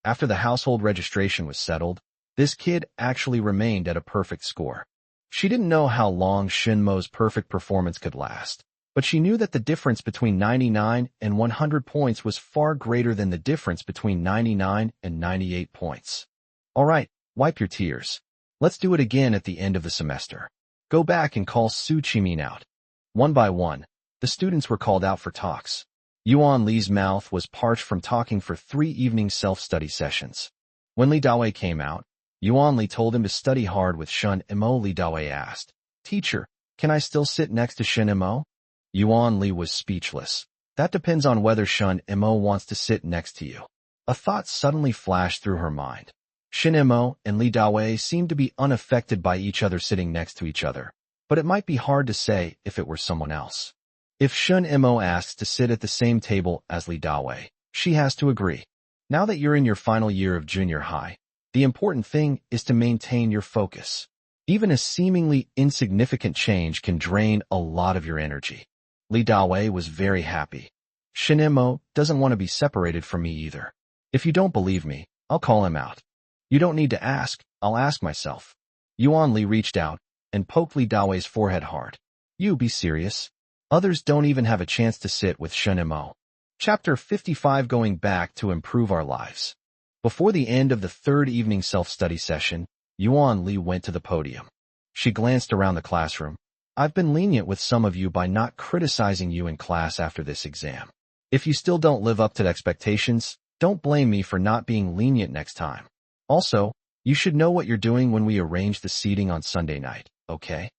After the household registration was settled, this kid actually remained at a perfect score. She didn't know how long Shinmo's perfect performance could last, but she knew that the difference between 99 and 100 points was far greater than the difference between 99 and 98 points. All right, wipe your tears. Let's do it again at the end of the semester. Go back and call Su Chimin out. One by one, the students were called out for talks. Yuan Li's mouth was parched from talking for 3 evening self-study sessions. When Li Dawei came out, Yuan Li told him to study hard with Shun Mo. Li Dawei asked, "Teacher, can I still sit next to Shun Mo?" Yuan Li was speechless. That depends on whether Shun Mo wants to sit next to you. A thought suddenly flashed through her mind. Shun Mo and Li Dawei seemed to be unaffected by each other sitting next to each other, but it might be hard to say if it were someone else. If Shun Mo asks to sit at the same table as Li Dawei, she has to agree. Now that you're in your final year of junior high, the important thing is to maintain your focus. Even a seemingly insignificant change can drain a lot of your energy. Li Dawei was very happy. Shun Mo doesn't want to be separated from me either. If you don't believe me, I'll call him out. You don't need to ask, I'll ask myself. Yuan Li reached out and poked Li Dawei's forehead hard. You be serious. Others don't even have a chance to sit with Shun Mo. Chapter 55, Going Back to Improve Our Lives. Before the end of the 3rd evening self-study session, Yuan Li went to the podium. She glanced around the classroom. I've been lenient with some of you by not criticizing you in class after this exam. If you still don't live up to the expectations, don't blame me for not being lenient next time. Also, you should know what you're doing when we arrange the seating on Sunday night, okay?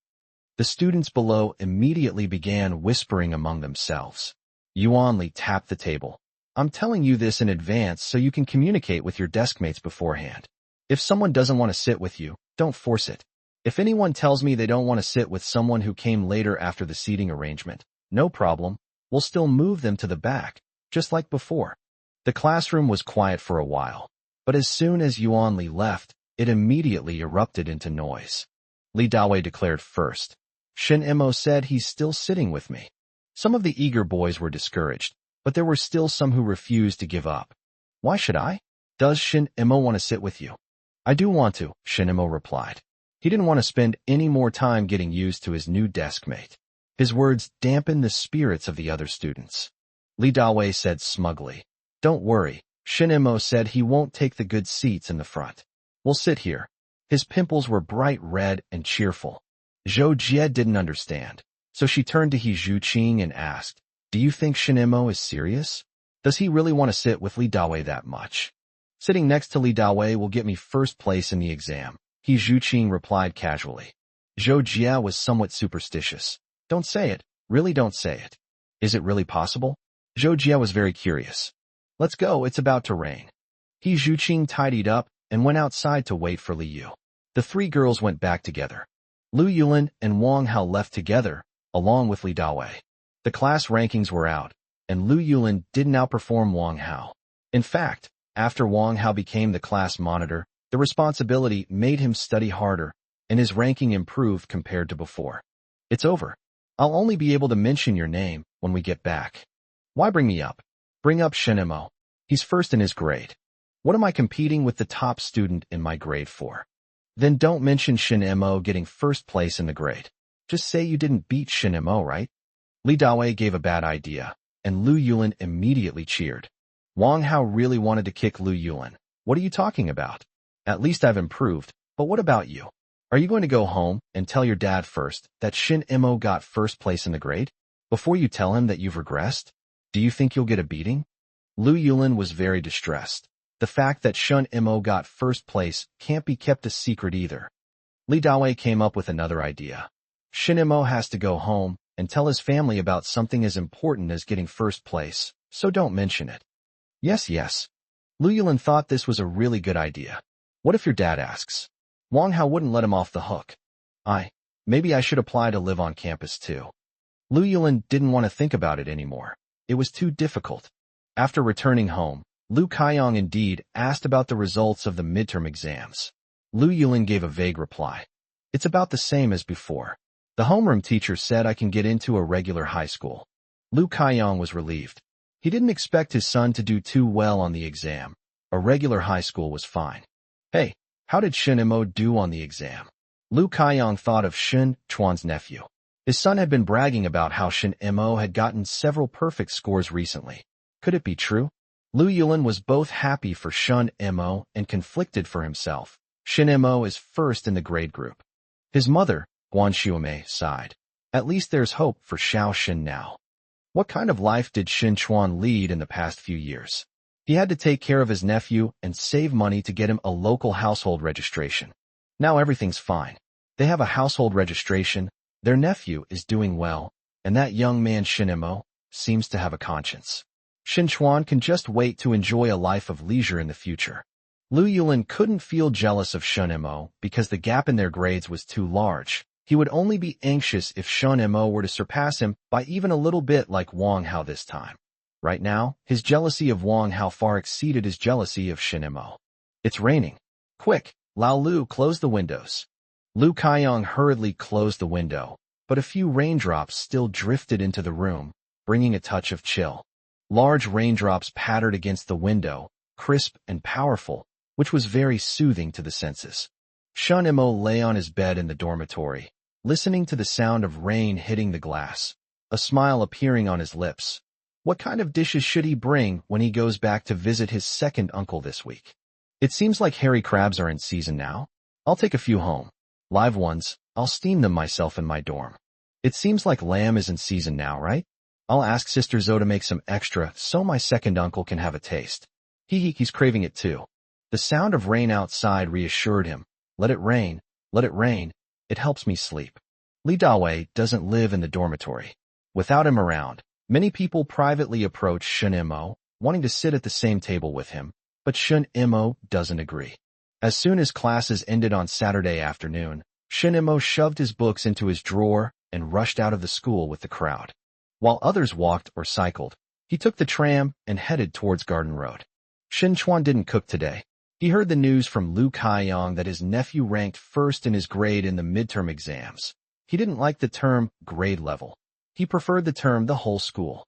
The students below immediately began whispering among themselves. Yuan Li tapped the table. I'm telling you this in advance so you can communicate with your deskmates beforehand. If someone doesn't want to sit with you, don't force it. If anyone tells me they don't want to sit with someone who came later after the seating arrangement, no problem, we'll still move them to the back, just like before. The classroom was quiet for a while, but as soon as Yuan Li left, it immediately erupted into noise. Li Dawei declared first. Shun Mo said he's still sitting with me. Some of the eager boys were discouraged, but there were still some who refused to give up. Why should I? Does Shun Mo want to sit with you? I do want to, Shun Mo replied. He didn't want to spend any more time getting used to his new deskmate. His words dampened the spirits of the other students. Li Dawei said smugly, Don't worry, Shun Mo said he won't take the good seats in the front. We'll sit here. His pimples were bright red and cheerful. Zhou Jie didn't understand, so she turned to He Zhuqing and asked, Do you think Shun Mo is serious? Does he really want to sit with Li Dawei that much? Sitting next to Li Dawei will get me first place in the exam, He Zhuqing replied casually. Zhou Jie was somewhat superstitious. Don't say it, really don't say it. Is it really possible? Zhou Jie was very curious. Let's go, it's about to rain. He Zhuqing tidied up and went outside to wait for Li Yu. The 3 girls went back together. Lu Yulin and Wang Hao left together, along with Li Dawei. The class rankings were out, and Lu Yulin didn't outperform Wang Hao. In fact, after Wang Hao became the class monitor, the responsibility made him study harder, and his ranking improved compared to before. It's over. I'll only be able to mention your name when we get back. Why bring me up? Bring up Shun Mo. He's first in his grade. What am I competing with the top student in my grade for? Then don't mention Shun Mo getting first place in the grade. Just say you didn't beat Shun Mo, right? Li Dawei gave a bad idea, and Lu Yulin immediately cheered. Wang Hao really wanted to kick Lu Yulin. What are you talking about? At least I've improved, but what about you? Are you going to go home and tell your dad first that Shun Mo got first place in the grade, before you tell him that you've regressed? Do you think you'll get a beating? Lu Yulin was very distressed. The fact that Shun Mo got first place can't be kept a secret either. Li Dawei came up with another idea. Shun Mo has to go home and tell his family about something as important as getting first place, so don't mention it. Yes. Lu Yulin thought this was a really good idea. What if your dad asks? Wang Hao wouldn't let him off the hook. Maybe I should apply to live on campus too. Lu Yulin didn't want to think about it anymore. It was too difficult. After returning home, Lu Kaiyong indeed asked about the results of the midterm exams. Lu Yulin gave a vague reply. It's about the same as before. The homeroom teacher said I can get into a regular high school. Lu Kaiyong was relieved. He didn't expect his son to do too well on the exam, A regular high school was fine. Hey, how did Shin Mo do on the exam? Lu Kaiyong thought of Shin Chuan's nephew. His son had been bragging about how Shin Mo had gotten several perfect scores recently. Could it be true? Lu Yulin was both happy for Shin Mo and conflicted for himself. Shin Mo is first in the grade group. His mother, Guan Xiumei, sighed. At least there's hope for Xiao Xin now. What kind of life did Shin Chuan lead in the past few years? He had to take care of his nephew and save money to get him a local household registration. Now everything's fine. They have a household registration, their nephew is doing well, and that young man Shin Mo seems to have a conscience. Shin Chuan can just wait to enjoy a life of leisure in the future. Lu Yulin couldn't feel jealous of Shin Mo because the gap in their grades was too large. He would only be anxious if Shin Mo were to surpass him by even a little bit like Wang Hao this time. Right now, his jealousy of Wang Hao far exceeded his jealousy of Shin Mo. It's raining. Quick, Lao Lu, close the windows. Lu Kaiyong hurriedly closed the window, but a few raindrops still drifted into the room, bringing a touch of chill. Large raindrops pattered against the window, crisp and powerful, which was very soothing to the senses. Shin Mo lay on his bed in the dormitory, listening to the sound of rain hitting the glass, a smile appearing on his lips. What kind of dishes should he bring when he goes back to visit his second uncle this week? It seems like hairy crabs are in season now. I'll take a few home. Live ones, I'll steam them myself in my dorm. It seems like lamb is in season now, right? I'll ask Sister Zoe to make some extra so my second uncle can have a taste. He's craving it too. The sound of rain outside reassured him. Let it rain, let it rain. It helps me sleep. Li Dawei doesn't live in the dormitory. Without him around, many people privately approach Shin Mo, wanting to sit at the same table with him, but Shin Mo doesn't agree. As soon as classes ended on Saturday afternoon, Shin Mo shoved his books into his drawer and rushed out of the school with the crowd. While others walked or cycled, he took the tram and headed towards Garden Road. Shin Chuan didn't cook today. He heard the news from Lu Kaiyong that his nephew ranked first in his grade in the midterm exams. He didn't like the term grade level. He preferred the term the whole school.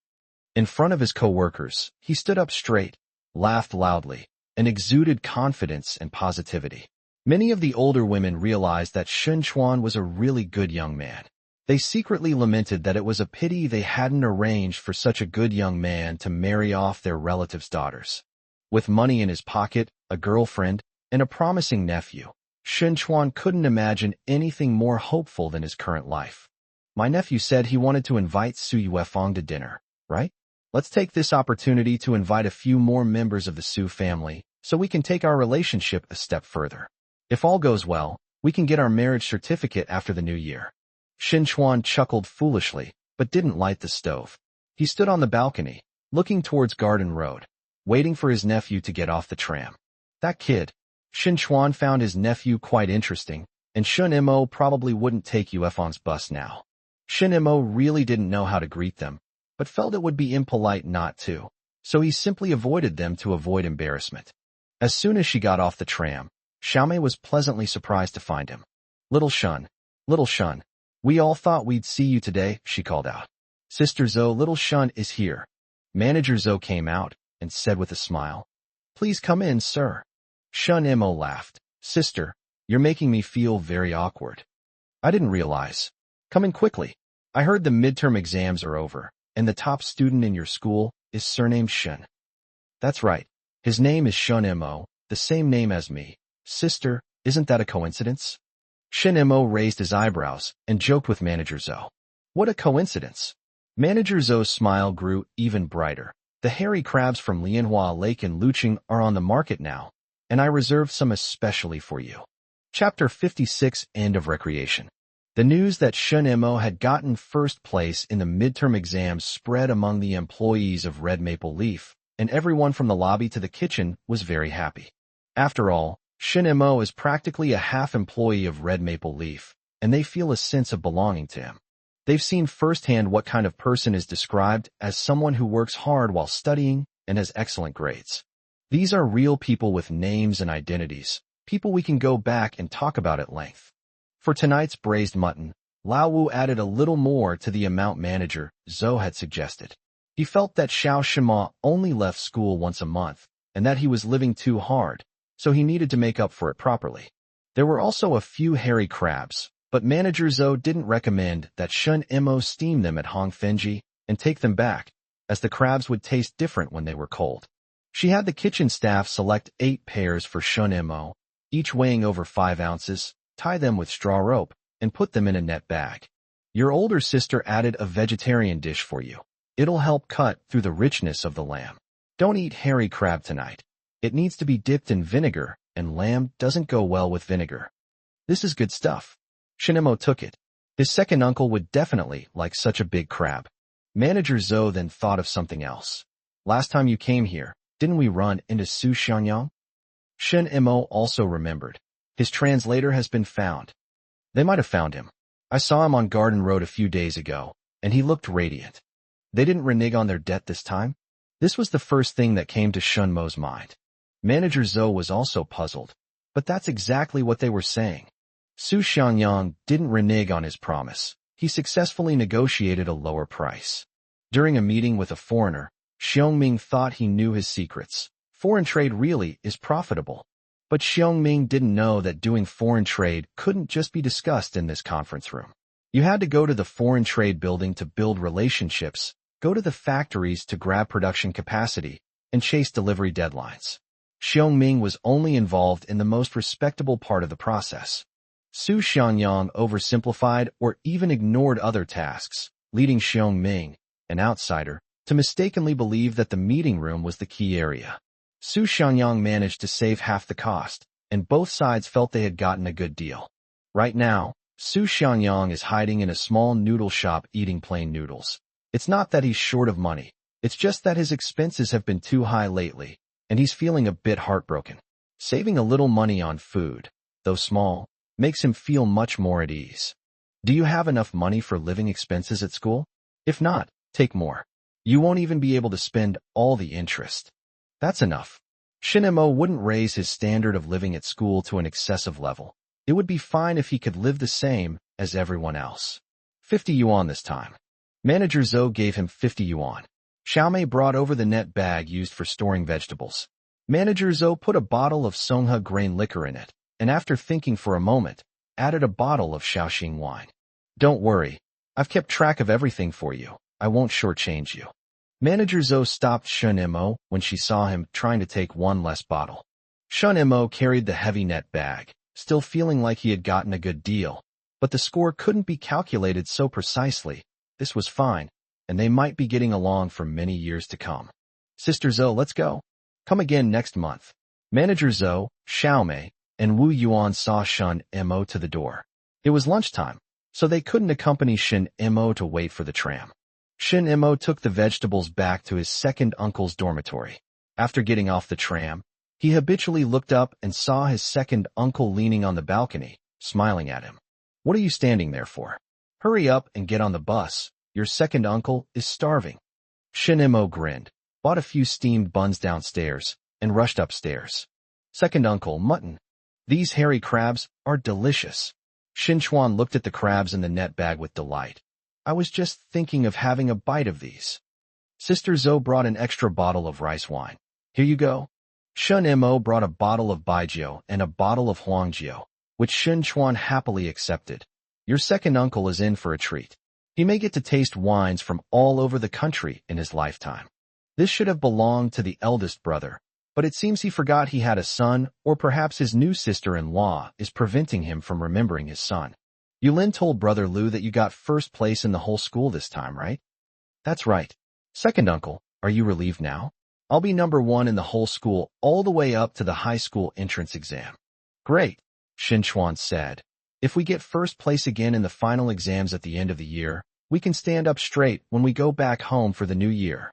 In front of his co-workers, he stood up straight, laughed loudly, and exuded confidence and positivity. Many of the older women realized that Shin Chuan was a really good young man. They secretly lamented that it was a pity they hadn't arranged for such a good young man to marry off their relatives' daughters. With money in his pocket, a girlfriend, and a promising nephew, Shin Chuan couldn't imagine anything more hopeful than his current life. My nephew said he wanted to invite Su Yuefang to dinner, right? Let's take this opportunity to invite a few more members of the Su family so we can take our relationship a step further. If all goes well, we can get our marriage certificate after the new year. Shin Chuan chuckled foolishly, but didn't light the stove. He stood on the balcony, looking towards Garden Road, waiting for his nephew to get off the tram. That kid. Shin Chuan found his nephew quite interesting, and Shin Mo probably wouldn't take Yuefang's bus now. Shin Mo really didn't know how to greet them, but felt it would be impolite not to, so he simply avoided them to avoid embarrassment. As soon as she got off the tram, Xiaomei was pleasantly surprised to find him. Little Shun, we all thought we'd see you today, she called out. Sister Zoe, little Shun is here. Manager Zoe came out and said with a smile, Please come in, sir. Shun Mo laughed. Sister, you're making me feel very awkward. I didn't realize. Come in quickly. I heard the midterm exams are over, and the top student in your school is surnamed Shin. That's right. His name is Shun Mo, the same name as me. Sister, isn't that a coincidence? Shin Mo raised his eyebrows and joked with Manager Zoe. What a coincidence. Manager Zoe's smile grew even brighter. The hairy crabs from Lianhua Lake in Luqing are on the market now, and I reserved some especially for you. Chapter 56, End of Recreation. The news that Shin Mo had gotten first place in the midterm exams spread among the employees of Red Maple Leaf, and everyone from the lobby to the kitchen was very happy. After all, Shin Mo is practically a half-employee of Red Maple Leaf, and they feel a sense of belonging to him. They've seen firsthand what kind of person is described as someone who works hard while studying and has excellent grades. These are real people with names and identities, people we can go back and talk about at length. For tonight's braised mutton, Lao Wu added a little more to the amount Manager Zoe had suggested. He felt that Xiao Shima only left school once a month, and that he was living too hard, so he needed to make up for it properly. There were also a few hairy crabs, but Manager Zhou didn't recommend that Shun Imo steam them at Hongfenji and take them back, as the crabs would taste different when they were cold. She had the kitchen staff select 8 pairs for Shun Imo, each weighing over 5 ounces, tie them with straw rope, and put them in a net bag. Your older sister added a vegetarian dish for you. It'll help cut through the richness of the lamb. Don't eat hairy crab tonight. It needs to be dipped in vinegar, and lamb doesn't go well with vinegar. This is good stuff. Shinemo took it. His second uncle would definitely like such a big crab. Manager Zhou then thought of something else. Last time you came here, didn't we run into Su Xiangyang? Shin Imo also remembered. His translator has been found. They might have found him. I saw him on Garden Road a few days ago, and he looked radiant. They didn't renege on their debt this time? This was the first thing that came to Shun Mo's mind. Manager Zhou was also puzzled, but that's exactly what they were saying. Su Xiangyang didn't renege on his promise. He successfully negotiated a lower price. During a meeting with a foreigner, Xiongming thought he knew his secrets. Foreign trade really is profitable. But Xiongming didn't know that doing foreign trade couldn't just be discussed in this conference room. You had to go to the foreign trade building to build relationships, go to the factories to grab production capacity, and chase delivery deadlines. Xiongming was only involved in the most respectable part of the process. Su Xiangyang oversimplified or even ignored other tasks, leading Xiongming, an outsider, to mistakenly believe that the meeting room was the key area. Su Xiangyang managed to save half the cost, and both sides felt they had gotten a good deal. Right now, Su Xiangyang is hiding in a small noodle shop eating plain noodles. It's not that he's short of money, it's just that his expenses have been too high lately, and he's feeling a bit heartbroken. Saving a little money on food, though small, makes him feel much more at ease. Do you have enough money for living expenses at school? If not, take more. You won't even be able to spend all the interest. That's enough. Shinemo wouldn't raise his standard of living at school to an excessive level. It would be fine if he could live the same as everyone else. 50 yuan this time. Manager Zhou gave him 50 yuan. Xiaomei brought over the net bag used for storing vegetables. Manager Zhou put a bottle of Songhe grain liquor in it, and after thinking for a moment, added a bottle of Shaoxing wine. Don't worry, I've kept track of everything for you. I won't shortchange you. Manager Zhou stopped Shun Imo when she saw him trying to take one less bottle. Shun Imo carried the heavy net bag, still feeling like he had gotten a good deal, but the score couldn't be calculated so precisely. This was fine, and they might be getting along for many years to come. Sister Zhou, let's go. Come again next month. Manager Zhou, Xiaomei, and Wu Yuan saw Shun Imo to the door. It was lunchtime, so they couldn't accompany Shin Imo to wait for the tram. Shin Imo took the vegetables back to his second uncle's dormitory. After getting off the tram, he habitually looked up and saw his second uncle leaning on the balcony, smiling at him. What are you standing there for? Hurry up and get on the bus. Your second uncle is starving. Shin Imo grinned, bought a few steamed buns downstairs, and rushed upstairs. Second uncle, mutton. These hairy crabs are delicious. Shin Chuan looked at the crabs in the net bag with delight. I was just thinking of having a bite of these. Sister Zhou brought an extra bottle of rice wine. Here you go. Shun Imo brought a bottle of Baijiu and a bottle of Huangjiu, which Shin Chuan happily accepted. Your second uncle is in for a treat. He may get to taste wines from all over the country in his lifetime. This should have belonged to the eldest brother, but it seems he forgot he had a son, or perhaps his new sister-in-law is preventing him from remembering his son. Yulin told Brother Lu that you got first place in the whole school this time, right? That's right. Second uncle, are you relieved now? I'll be number 1 in the whole school all the way up to the high school entrance exam. Great, Shin Chuan said. If we get first place again in the final exams at the end of the year, we can stand up straight when we go back home for the new year.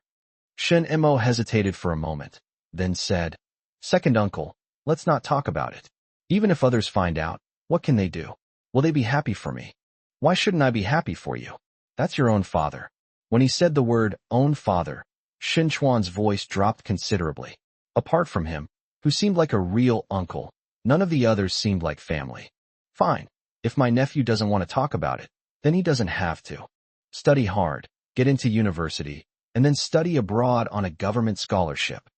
Shin Imo hesitated for a moment, then said, Second uncle, let's not talk about it. Even if others find out, what can they do? Will they be happy for me? Why shouldn't I be happy for you? That's your own father. When he said the word own father, Shin Chuan's voice dropped considerably. Apart from him, who seemed like a real uncle, none of the others seemed like family. Fine. If my nephew doesn't want to talk about it, then he doesn't have to. Study hard, get into university, and then study abroad on a government scholarship.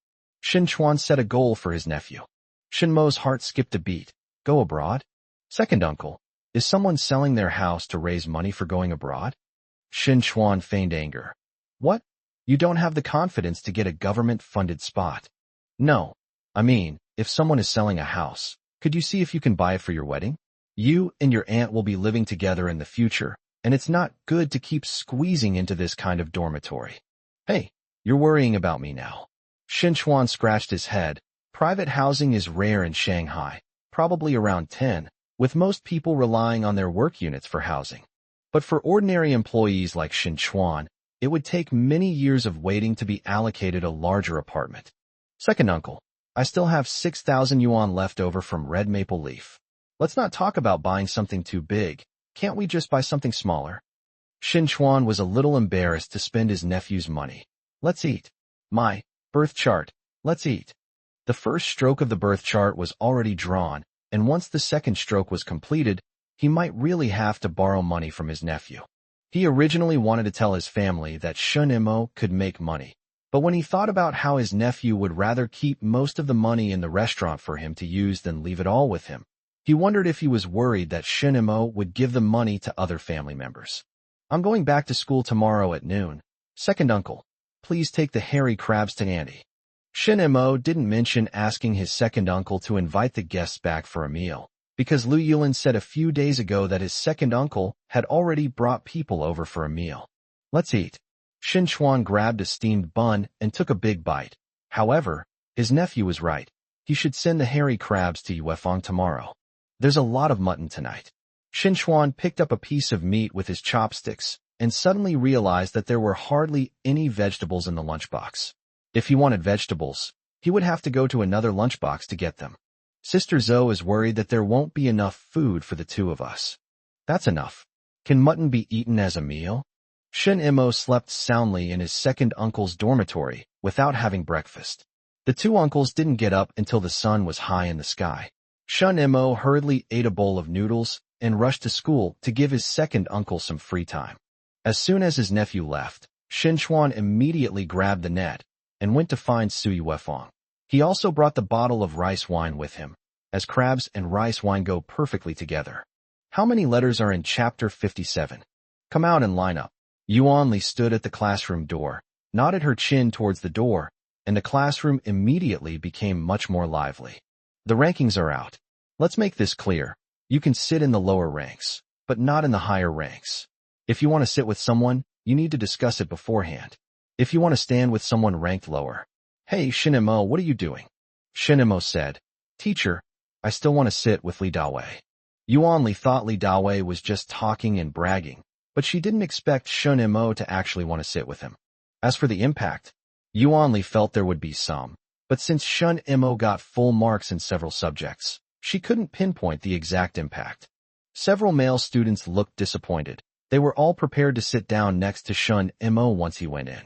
Shin Chuan set a goal for his nephew. Shin Mo's heart skipped a beat. Go abroad? Second uncle, is someone selling their house to raise money for going abroad? Shin Chuan feigned anger. What? You don't have the confidence to get a government-funded spot. No. I mean, if someone is selling a house, could you see if you can buy it for your wedding? You and your aunt will be living together in the future, and it's not good to keep squeezing into this kind of dormitory. Hey, you're worrying about me now. Shin Chuan scratched his head. Private housing is rare in Shanghai, probably around 10, with most people relying on their work units for housing. But for ordinary employees like Shin Chuan, it would take many years of waiting to be allocated a larger apartment. Second uncle, I still have 6,000 yuan left over from Red Maple Leaf. Let's not talk about buying something too big. Can't we just buy something smaller? Shin Chuan was a little embarrassed to spend his nephew's money. Let's eat. My birth chart. Let's eat. The first stroke of the birth chart was already drawn, and once the second stroke was completed, he might really have to borrow money from his nephew. He originally wanted to tell his family that Shin Mo could make money, but when he thought about how his nephew would rather keep most of the money in the restaurant for him to use than leave it all with him, he wondered if he was worried that Shin Mo would give the money to other family members. I'm going back to school tomorrow at noon. Second uncle, please take the hairy crabs to Andy. Shin Mo didn't mention asking his second uncle to invite the guests back for a meal, because Lu Yulin said a few days ago that his second uncle had already brought people over for a meal. Let's eat. Shin Chuan grabbed a steamed bun and took a big bite. However, his nephew was right. He should send the hairy crabs to Yuefang tomorrow. There's a lot of mutton tonight. Shin Chuan picked up a piece of meat with his chopsticks and suddenly realized that there were hardly any vegetables in the lunchbox. If he wanted vegetables, he would have to go to another lunchbox to get them. Sister Zoe is worried that there won't be enough food for the two of us. That's enough. Can mutton be eaten as a meal? Shin Mo slept soundly in his second uncle's dormitory without having breakfast. The two uncles didn't get up until the sun was high in the sky. Shin Mo hurriedly ate a bowl of noodles and rushed to school to give his second uncle some free time. As soon as his nephew left, Shin Chuan immediately grabbed the net and went to find Su Yuefang. He also brought the bottle of rice wine with him, as crabs and rice wine go perfectly together. How many letters are in chapter 57? Come out and line up. Yuan Li stood at the classroom door, nodded her chin towards the door, and the classroom immediately became much more lively. The rankings are out. Let's make this clear. You can sit in the lower ranks, but not in the higher ranks. If you want to sit with someone, you need to discuss it beforehand. If you want to stand with someone ranked lower. Hey, Shin Mo, what are you doing? Shin Mo said, Teacher, I still want to sit with Li Dawei. Yuan Li thought Li Dawei was just talking and bragging, but she didn't expect Shin Mo to actually want to sit with him. As for the impact, Yuan Li felt there would be some, but since Shin Mo got full marks in several subjects, she couldn't pinpoint the exact impact. Several male students looked disappointed. They were all prepared to sit down next to Shin Mo once he went in.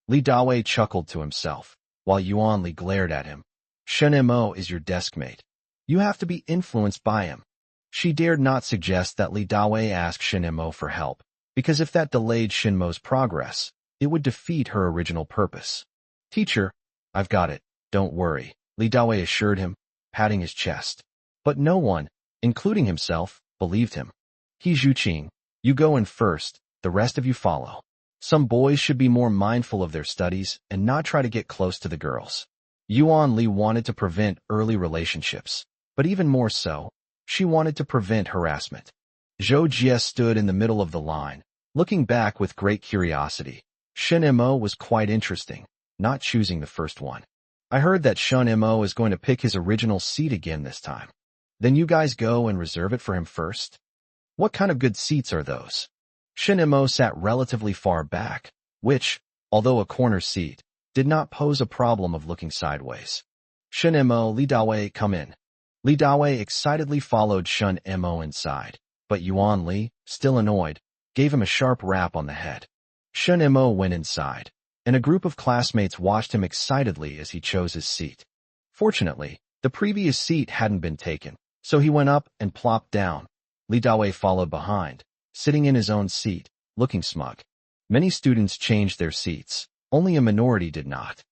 Li Dawei chuckled to himself, while Yuan Li glared at him. Shin Mo is your desk mate. You have to be influenced by him. She dared not suggest that Li Dawei ask Shin Mo for help, because if that delayed Shin Mo's progress, it would defeat her original purpose. Teacher, I've got it, don't worry, Li Dawei assured him, patting his chest. But no one, including himself, believed him. He Zhuqing, you go in first, the rest of you follow. Some boys should be more mindful of their studies and not try to get close to the girls. Yuan Li wanted to prevent early relationships, but even more so, she wanted to prevent harassment. Zhou Jie stood in the middle of the line, looking back with great curiosity. Shin Mo was quite interesting, not choosing the first one. I heard that Shin Mo is going to pick his original seat again this time. Then you guys go and reserve it for him first? What kind of good seats are those? Shin Mo sat relatively far back, which, although a corner seat, did not pose a problem of looking sideways. Shin Mo, Li Dawei, come in. Li Dawei excitedly followed Shin Mo inside, but Yuan Li, still annoyed, gave him a sharp rap on the head. Shin Mo went inside, and a group of classmates watched him excitedly as he chose his seat. Fortunately, the previous seat hadn't been taken, so he went up and plopped down. Li Dawei followed behind, sitting in his own seat, looking smug. Many students changed their seats, only a minority did not.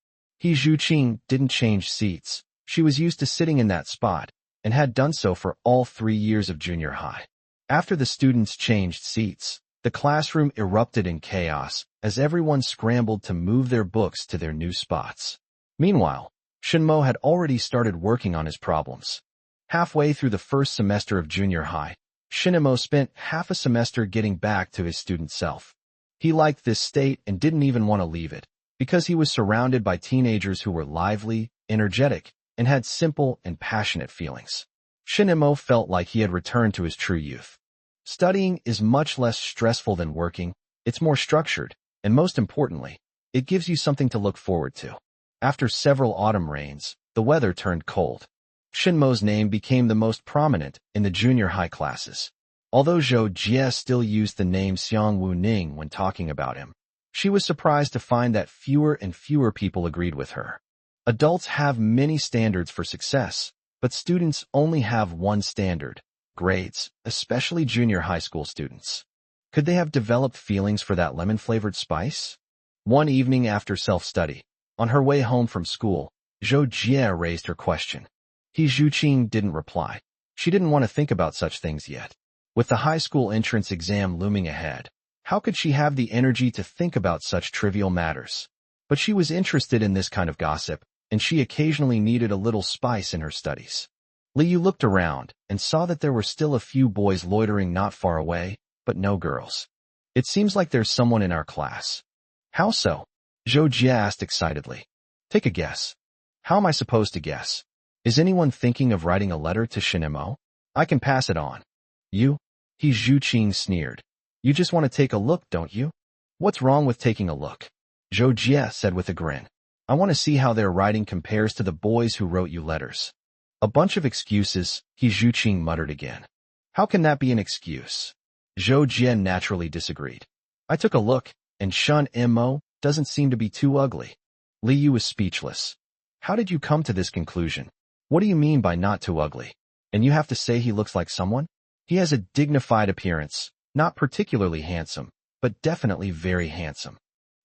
He Zhuqing didn't change seats. She was used to sitting in that spot, and had done so for all 3 years of junior high. After the students changed seats, the classroom erupted in chaos as everyone scrambled to move their books to their new spots. Meanwhile, Shinmo had already started working on his problems. Halfway through the first semester of junior high, Shinmo spent half a semester getting back to his student self. He liked this state and didn't even want to leave it, because he was surrounded by teenagers who were lively, energetic, and had simple and passionate feelings. Shinmo felt like he had returned to his true youth. Studying is much less stressful than working, it's more structured, and most importantly, it gives you something to look forward to. After several autumn rains, the weather turned cold. Shinmo's name became the most prominent in the junior high classes. Although Zhou Jie still used the name Xiang Wu Ning when talking about him, she was surprised to find that fewer and fewer people agreed with her. Adults have many standards for success, but students only have one standard: grades, especially junior high school students. Could they have developed feelings for that lemon-flavored spice? One evening after self-study, on her way home from school, Zhou Jie raised her question. He Zhuqing didn't reply. She didn't want to think about such things yet. With the high school entrance exam looming ahead, how could she have the energy to think about such trivial matters? But she was interested in this kind of gossip, and she occasionally needed a little spice in her studies. Liu looked around and saw that there were still a few boys loitering not far away, but no girls. It seems like there's someone in our class. How so? Zhou Jie asked excitedly. Take a guess. How am I supposed to guess? Is anyone thinking of writing a letter to Shinmo? I can pass it on. You? He Zhuqing sneered. You just want to take a look, don't you? What's wrong with taking a look? Zhou Jie said with a grin. I want to see how their writing compares to the boys who wrote you letters. A bunch of excuses, He Zhuqing muttered again. How can that be an excuse? Zhou Jie naturally disagreed. I took a look, and Shinmo doesn't seem to be too ugly. Liu was speechless. How did you come to this conclusion? What do you mean by not too ugly? And you have to say he looks like someone? He has a dignified appearance, not particularly handsome, but definitely very handsome.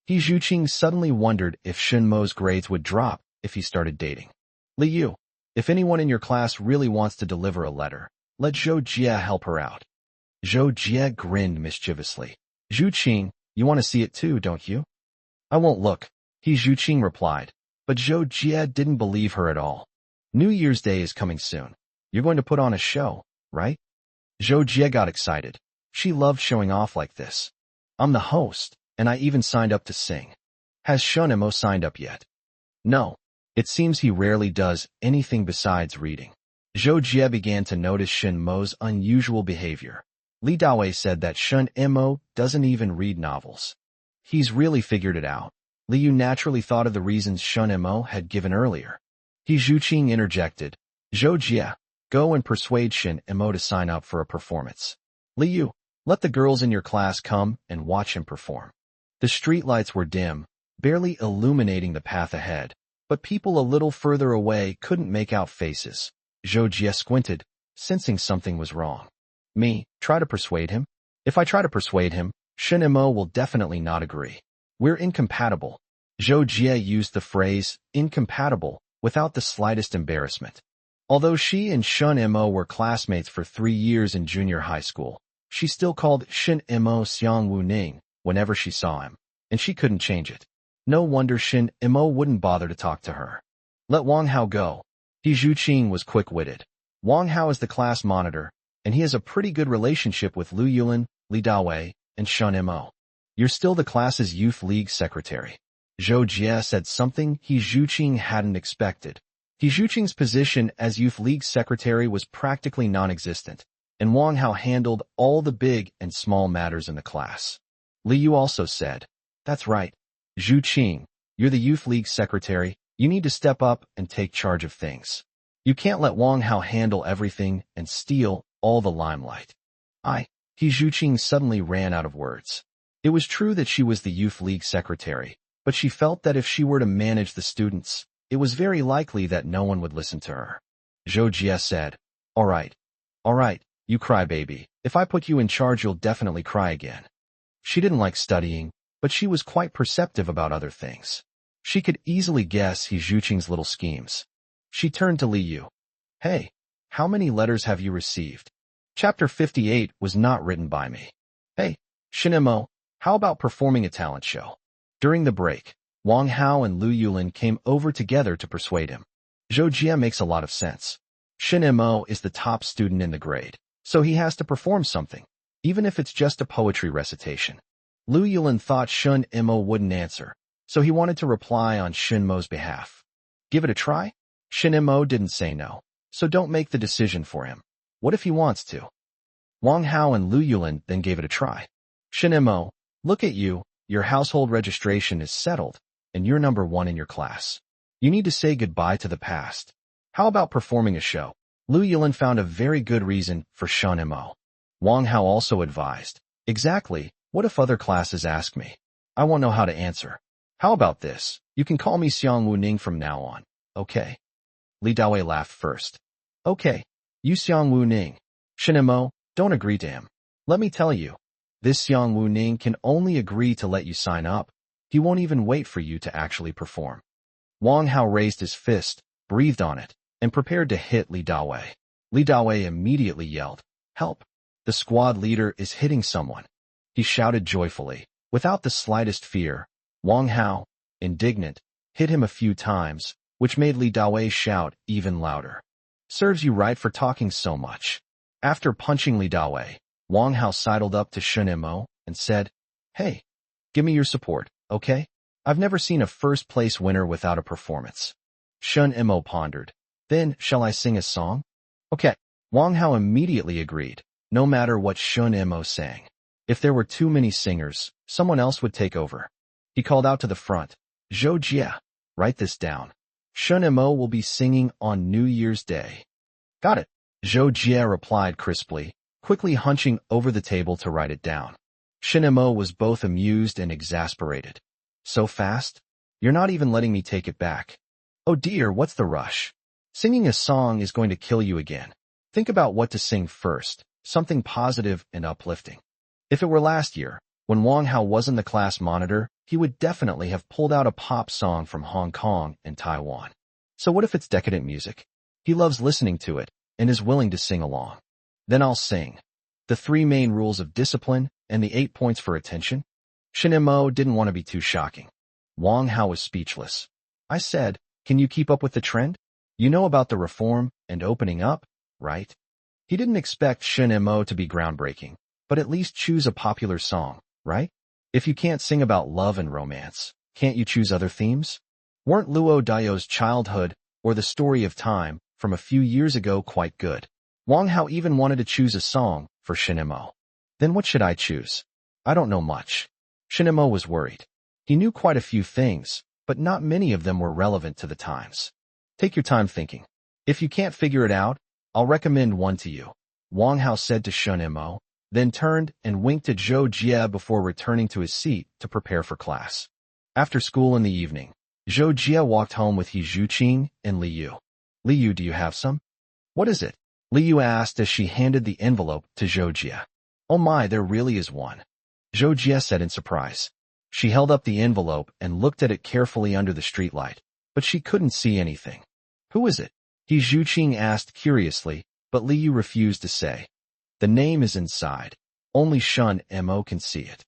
He Zhuqing suddenly wondered if Shinmo's grades would drop if he started dating. Liu, if anyone in your class really wants to deliver a letter, let Zhou Jie help her out. Zhou Jie grinned mischievously. Zhuqing, you want to see it too, don't you? I won't look, He Zhuqing replied, but Zhou Jie didn't believe her at all. New Year's Day is coming soon. You're going to put on a show, right? Zhou Jie got excited. She loved showing off like this. I'm the host, and I even signed up to sing. Has Shinmo signed up yet? No. It seems he rarely does anything besides reading. Zhou Jie began to notice Shinmo's unusual behavior. Li Dawei said that Shinmo doesn't even read novels. He's really figured it out. Liu naturally thought of the reasons Shinmo had given earlier. He Zhuqing interjected. Zhou Jie, go and persuade Shinmo to sign up for a performance. Liu, let the girls in your class come and watch him perform. The streetlights were dim, barely illuminating the path ahead, but people a little further away couldn't make out faces. Zhou Jie squinted, sensing something was wrong. Me, try to persuade him? If I try to persuade him, Shinmo will definitely not agree. We're incompatible. Zhou Jie used the phrase, incompatible, without the slightest embarrassment. Although she and Shinmo were classmates for 3 years in junior high school, she still called Shinmo Xiang Wu Ning whenever she saw him, and she couldn't change it. No wonder Shinmo wouldn't bother to talk to her. Let Wang Hao go. He Zhuqing was quick-witted. Wang Hao is the class monitor, and he has a pretty good relationship with Liu Yulin, Li Dawei, and Shinmo. You're still the class's youth league secretary. Zhou Jie said something He Zhuqing hadn't expected. He Zhuqing's position as youth league secretary was practically non-existent, and Wang Hao handled all the big and small matters in the class. Liu also said, That's right. Zhuqing, you're the youth league secretary, you need to step up and take charge of things. You can't let Wang Hao handle everything and steal all the limelight. He Zhuqing suddenly ran out of words. It was true that she was the youth league secretary, but she felt that if she were to manage the students, it was very likely that no one would listen to her. Zhou Jie said, All right, you crybaby. If I put you in charge, you'll definitely cry again. She didn't like studying, but she was quite perceptive about other things. She could easily guess He Zhuqing's little schemes. She turned to Li Yu. Hey, how many letters have you received? Chapter 58 was not written by me. Hey, Shinemo, how about performing a talent show? During the break, Wang Hao and Lu Yulin came over together to persuade him. Zhou Jie makes a lot of sense. Shinemo is the top student in the grade, so he has to perform something, even if it's just a poetry recitation. Lu Yulin thought Shun Imo wouldn't answer, so he wanted to reply on Shinmo's behalf. Give it a try? Shin Imo didn't say no, so don't make the decision for him. What if he wants to? Wang Hao and Lu Yulin then gave it a try. Shin Imo, look at you, your household registration is settled, and you're number 1 in your class. You need to say goodbye to the past. How about performing a show? Lu Yulin found a very good reason for Shun Imo. Wang Hao also advised, exactly, what if other classes ask me? I won't know how to answer. How about this? You can call me Xiang Wu Ning from now on, okay? Li Dawei laughed first. Okay, you Xiang Wu Ning. Shin Imo, don't agree to him. Let me tell you, this Xiang Wu Ning can only agree to let you sign up. He won't even wait for you to actually perform. Wang Hao raised his fist, breathed on it, and prepared to hit Li Dawei. Li Dawei immediately yelled, help! The squad leader is hitting someone. He shouted joyfully, without the slightest fear. Wang Hao, indignant, hit him a few times, which made Li Dawei shout even louder. Serves you right for talking so much. After punching Li Dawei, Wang Hao sidled up to Shun Imo and said, hey, give me your support, okay? I've never seen a first-place winner without a performance. Shun Imo pondered. Then, shall I sing a song? Okay. Wang Hao immediately agreed, no matter what Shun Imo sang. If there were too many singers, someone else would take over. He called out to the front, Zhou Jie, write this down. Shun Imo will be singing on New Year's Day. Got it, Zhou Jie replied crisply, quickly hunching over the table to write it down. Shun Imo was both amused and exasperated. So fast? You're not even letting me take it back. Oh dear, what's the rush? Singing a song is going to kill you again. Think about what to sing first, something positive and uplifting. If it were last year, when Wang Hao wasn't the class monitor, he would definitely have pulled out a pop song from Hong Kong and Taiwan. So what if it's decadent music? He loves listening to it and is willing to sing along. Then I'll sing. The 3 main rules of discipline and the 8 points for attention. Shin Imo didn't want to be too shocking. Wang Hao was speechless. I said, can you keep up with the trend? You know about the reform and opening up, right? He didn't expect Shin Imo to be groundbreaking, but at least choose a popular song, right? If you can't sing about love and romance, can't you choose other themes? Weren't Luo Daio's childhood or the story of time from a few years ago quite good? Wang Hao even wanted to choose a song for Shin Imo. Then what should I choose? I don't know much. Shin Imo was worried. He knew quite a few things, but not many of them were relevant to the times. Take your time thinking. If you can't figure it out, I'll recommend one to you, Wang Hao said to Shun Imo, then turned and winked at Zhou Jie before returning to his seat to prepare for class. After school in the evening, Zhou Jie walked home with He Zhuqing and Li Yu. Li Yu, do you have some? What is it? Li Yu asked as she handed the envelope to Zhou Jie. Oh my, there really is one, Zhou Jie said in surprise. She held up the envelope and looked at it carefully under the streetlight, but she couldn't see anything. Who is it? He Zhuqing asked curiously, but Li Yu refused to say. The name is inside. Only Shun Imo can see it.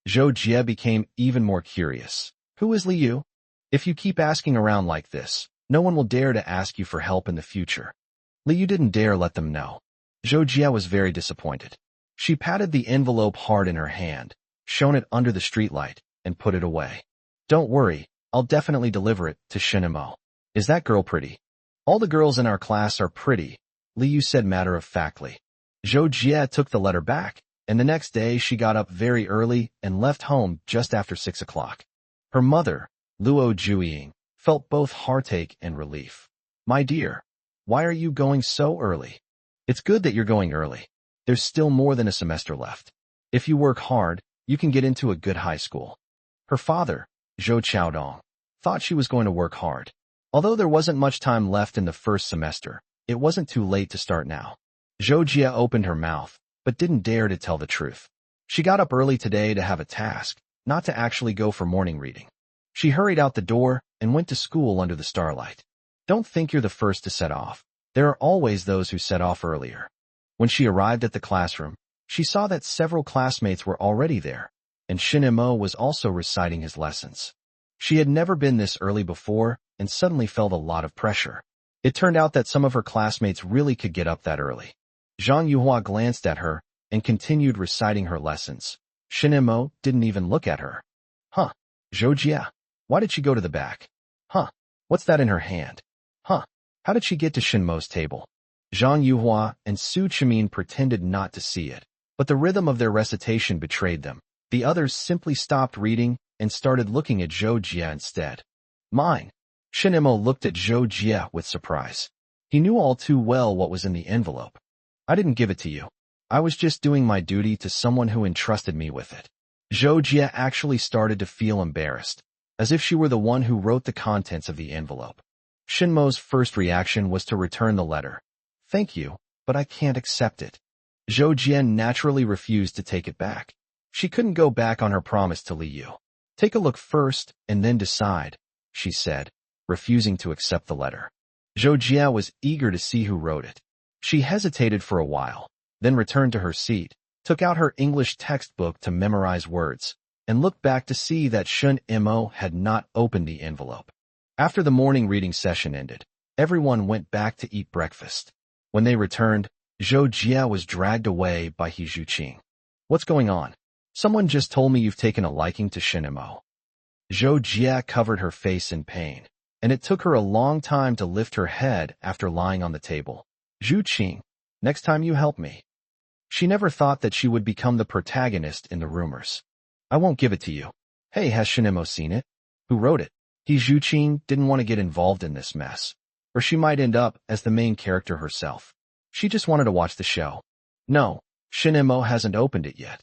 Zhou Jie became even more curious. Who is Li Yu? If you keep asking around like this, no one will dare to ask you for help in the future. Li Yu didn't dare let them know. Zhou Jie was very disappointed. She patted the envelope hard in her hand, shone it under the streetlight, and put it away. Don't worry, I'll definitely deliver it to Shin Imo. Is that girl pretty? All the girls in our class are pretty, Li Yu said matter-of-factly. Zhou Jie took the letter back, and the next day she got up very early and left home just after 6 o'clock. Her mother, Luo Juiying, felt both heartache and relief. My dear, why are you going so early? It's good that you're going early. There's still more than a semester left. If you work hard, you can get into a good high school. Her father, Zhou Chaodong, thought she was going to work hard. Although there wasn't much time left in the first semester, it wasn't too late to start now. Zhou Jie opened her mouth, but didn't dare to tell the truth. She got up early today to have a task, not to actually go for morning reading. She hurried out the door and went to school under the starlight. Don't think you're the first to set off. There are always those who set off earlier. When she arrived at the classroom, she saw that several classmates were already there, and Shin Mo was also reciting his lessons. She had never been this early before and suddenly felt a lot of pressure. It turned out that some of her classmates really could get up that early. Zhang Yuhua glanced at her and continued reciting her lessons. Shin Mo didn't even look at her. Huh. Zhou Jia. Why did she go to the back? Huh. What's that in her hand? Huh. How did she get to Shin Mo's table? Zhang Yuhua and Su Chimin pretended not to see it, but the rhythm of their recitation betrayed them. The others simply stopped reading and started looking at Zhou Jia instead. Mine. Shin Mo looked at Zhou Jia with surprise. He knew all too well what was in the envelope. I didn't give it to you. I was just doing my duty to someone who entrusted me with it. Zhou Jia actually started to feel embarrassed, as if she were the one who wrote the contents of the envelope. Shin Mo's first reaction was to return the letter. Thank you, but I can't accept it. Zhou Jia naturally refused to take it back. She couldn't go back on her promise to Li Yu. Take a look first and then decide, she said, refusing to accept the letter. Zhou Jia was eager to see who wrote it. She hesitated for a while, then returned to her seat, took out her English textbook to memorize words, and looked back to see that Shin Mo had not opened the envelope. After the morning reading session ended, everyone went back to eat breakfast. When they returned, Zhou Jia was dragged away by He Zhuqing. What's going on? Someone just told me you've taken a liking to Shin Mo. Zhou Jia covered her face in pain, and it took her a long time to lift her head after lying on the table. Zhuqing, next time you help me. She never thought that she would become the protagonist in the rumors. I won't give it to you. Hey, has Shin Mo seen it? Who wrote it? He Zhuqing didn't want to get involved in this mess, or she might end up as the main character herself. She just wanted to watch the show. No, Shin Mo hasn't opened it yet.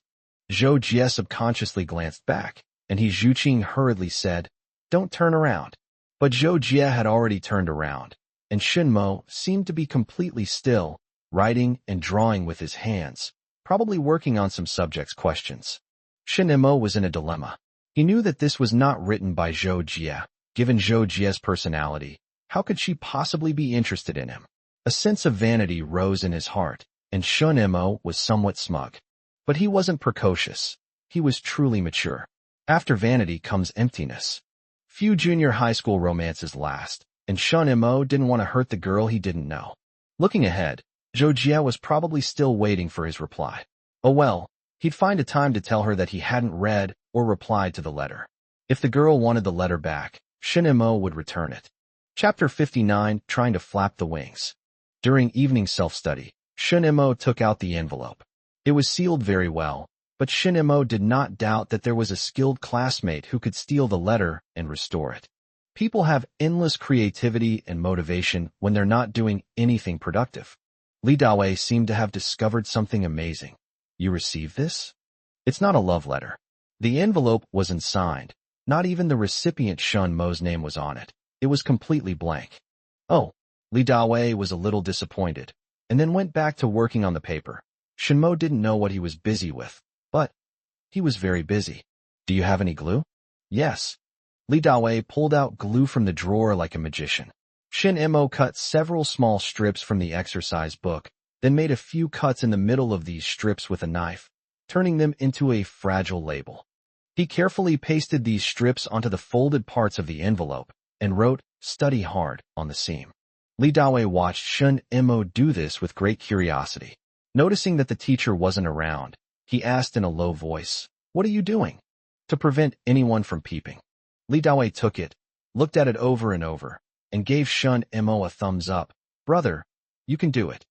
Zhou Jia subconsciously glanced back, and He Zhuqing hurriedly said, Don't turn around. But Zhou Jia had already turned around, and Shin Mo seemed to be completely still, writing and drawing with his hands, probably working on some subject's questions. Shin Mo was in a dilemma. He knew that this was not written by Zhou Jia. Given Zhou Jia's personality, how could she possibly be interested in him? A sense of vanity rose in his heart, and Shin Mo was somewhat smug. But he wasn't precocious. He was truly mature. After vanity comes emptiness. Few junior high school romances last, and Shin Mo didn't want to hurt the girl he didn't know. Looking ahead, Zhou Jia was probably still waiting for his reply. Oh well, he'd find a time to tell her that he hadn't read or replied to the letter. If the girl wanted the letter back, Shin Mo would return it. Chapter 59, Trying to Flap the Wings. During evening self-study, Shin Mo took out the envelope. It was sealed very well, but Shin Mo did not doubt that there was a skilled classmate who could steal the letter and restore it. People have endless creativity and motivation when they're not doing anything productive. Li Dawei seemed to have discovered something amazing. You received this? It's not a love letter. The envelope wasn't signed. Not even the recipient Shin Mo's name was on it. It was completely blank. Oh, Li Dawei was a little disappointed, and then went back to working on the paper. Shin Mo didn't know what he was busy with, but he was very busy. Do you have any glue? Yes. Li Dawei pulled out glue from the drawer like a magician. Shin Mo cut several small strips from the exercise book, then made a few cuts in the middle of these strips with a knife, turning them into a fragile label. He carefully pasted these strips onto the folded parts of the envelope and wrote, Study hard, on the seam. Li Dawei watched Shin Mo do this with great curiosity. Noticing that the teacher wasn't around, he asked in a low voice, What are you doing? To prevent anyone from peeping. Li Dawei took it, looked at it over and over, and gave Shin Mo a thumbs up. Brother, you can do it.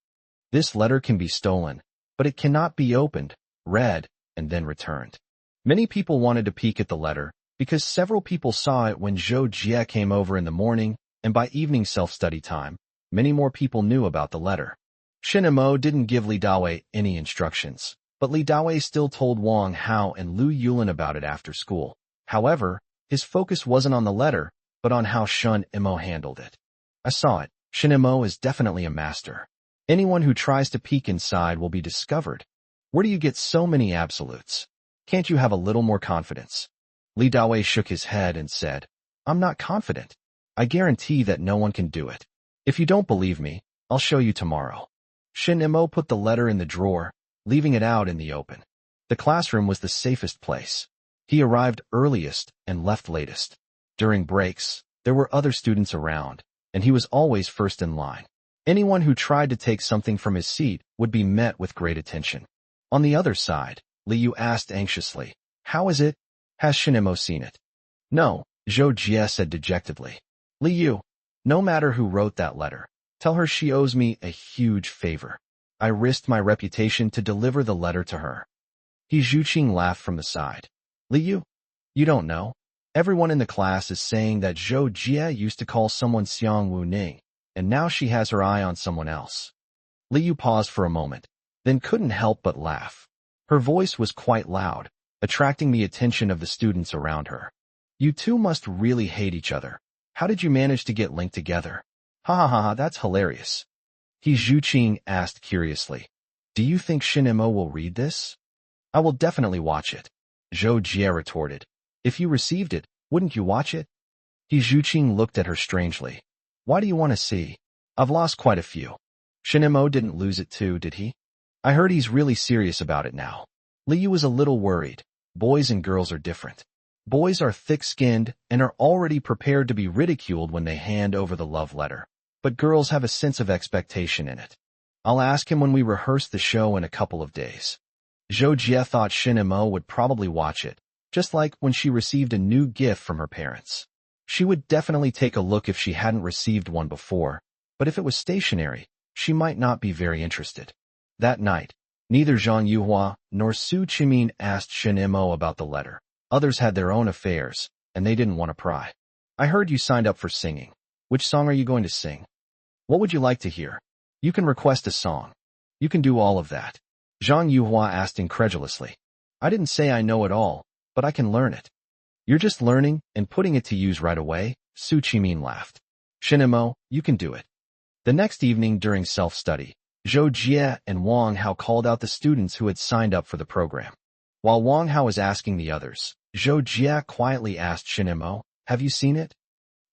This letter can be stolen, but it cannot be opened, read, and then returned. Many people wanted to peek at the letter, because several people saw it when Zhou Jia came over in the morning, and by evening self-study time, many more people knew about the letter. Shin Mo didn't give Li Dawei any instructions, but Li Dawei still told Wang Hao and Lu Yulin about it after school. However, his focus wasn't on the letter, but on how Shin Mo handled it. I saw it. Shin Mo is definitely a master. Anyone who tries to peek inside will be discovered. Where do you get so many absolutes? Can't you have a little more confidence? Li Dawei shook his head and said, I'm not confident. I guarantee that no one can do it. If you don't believe me, I'll show you tomorrow. Shin Imo put the letter in the drawer, leaving it out in the open. The classroom was the safest place. He arrived earliest and left latest. During breaks, there were other students around, and he was always first in line. Anyone who tried to take something from his seat would be met with great attention. On the other side, Liu asked anxiously, How is it? Has Shinemo seen it? No, Zhou Jie said dejectedly. Liu, no matter who wrote that letter, tell her she owes me a huge favor. I risked my reputation to deliver the letter to her. He Zhuqing laughed from the side. Liu, you don't know. Everyone in the class is saying that Zhou Jie used to call someone Xiang Wu Ning, and now she has her eye on someone else. Liu paused for a moment, then couldn't help but laugh. Her voice was quite loud, attracting the attention of the students around her. You two must really hate each other. How did you manage to get linked together? Ha ha ha, that's hilarious. He Zhuqing asked curiously. Do you think Shinemo will read this? I will definitely watch it. Zhou Jie retorted. If you received it, wouldn't you watch it? He Zhuqing looked at her strangely. Why do you want to see? I've lost quite a few. Shinemo didn't lose it too, did he? I heard he's really serious about it now. Liu was a little worried. Boys and girls are different. Boys are thick-skinned and are already prepared to be ridiculed when they hand over the love letter. But girls have a sense of expectation in it. I'll ask him when we rehearse the show in a couple of days. Zhou Jie thought Shinemo would probably watch it, just like when she received a new gift from her parents. She would definitely take a look if she hadn't received one before, but if it was stationary, she might not be very interested. That night, neither Zhang Yuhua nor Su Qimin asked Shinemo about the letter. Others had their own affairs, and they didn't want to pry. I heard you signed up for singing. Which song are you going to sing? What would you like to hear? You can request a song. You can do all of that. Zhang Yuhua asked incredulously. I didn't say I know it all, but I can learn it. You're just learning and putting it to use right away, Su Qimin laughed. Shinemo, you can do it. The next evening during self-study, Zhou Jie and Wang Hao called out the students who had signed up for the program. While Wang Hao was asking the others, Zhou Jie quietly asked Shinemo, have you seen it?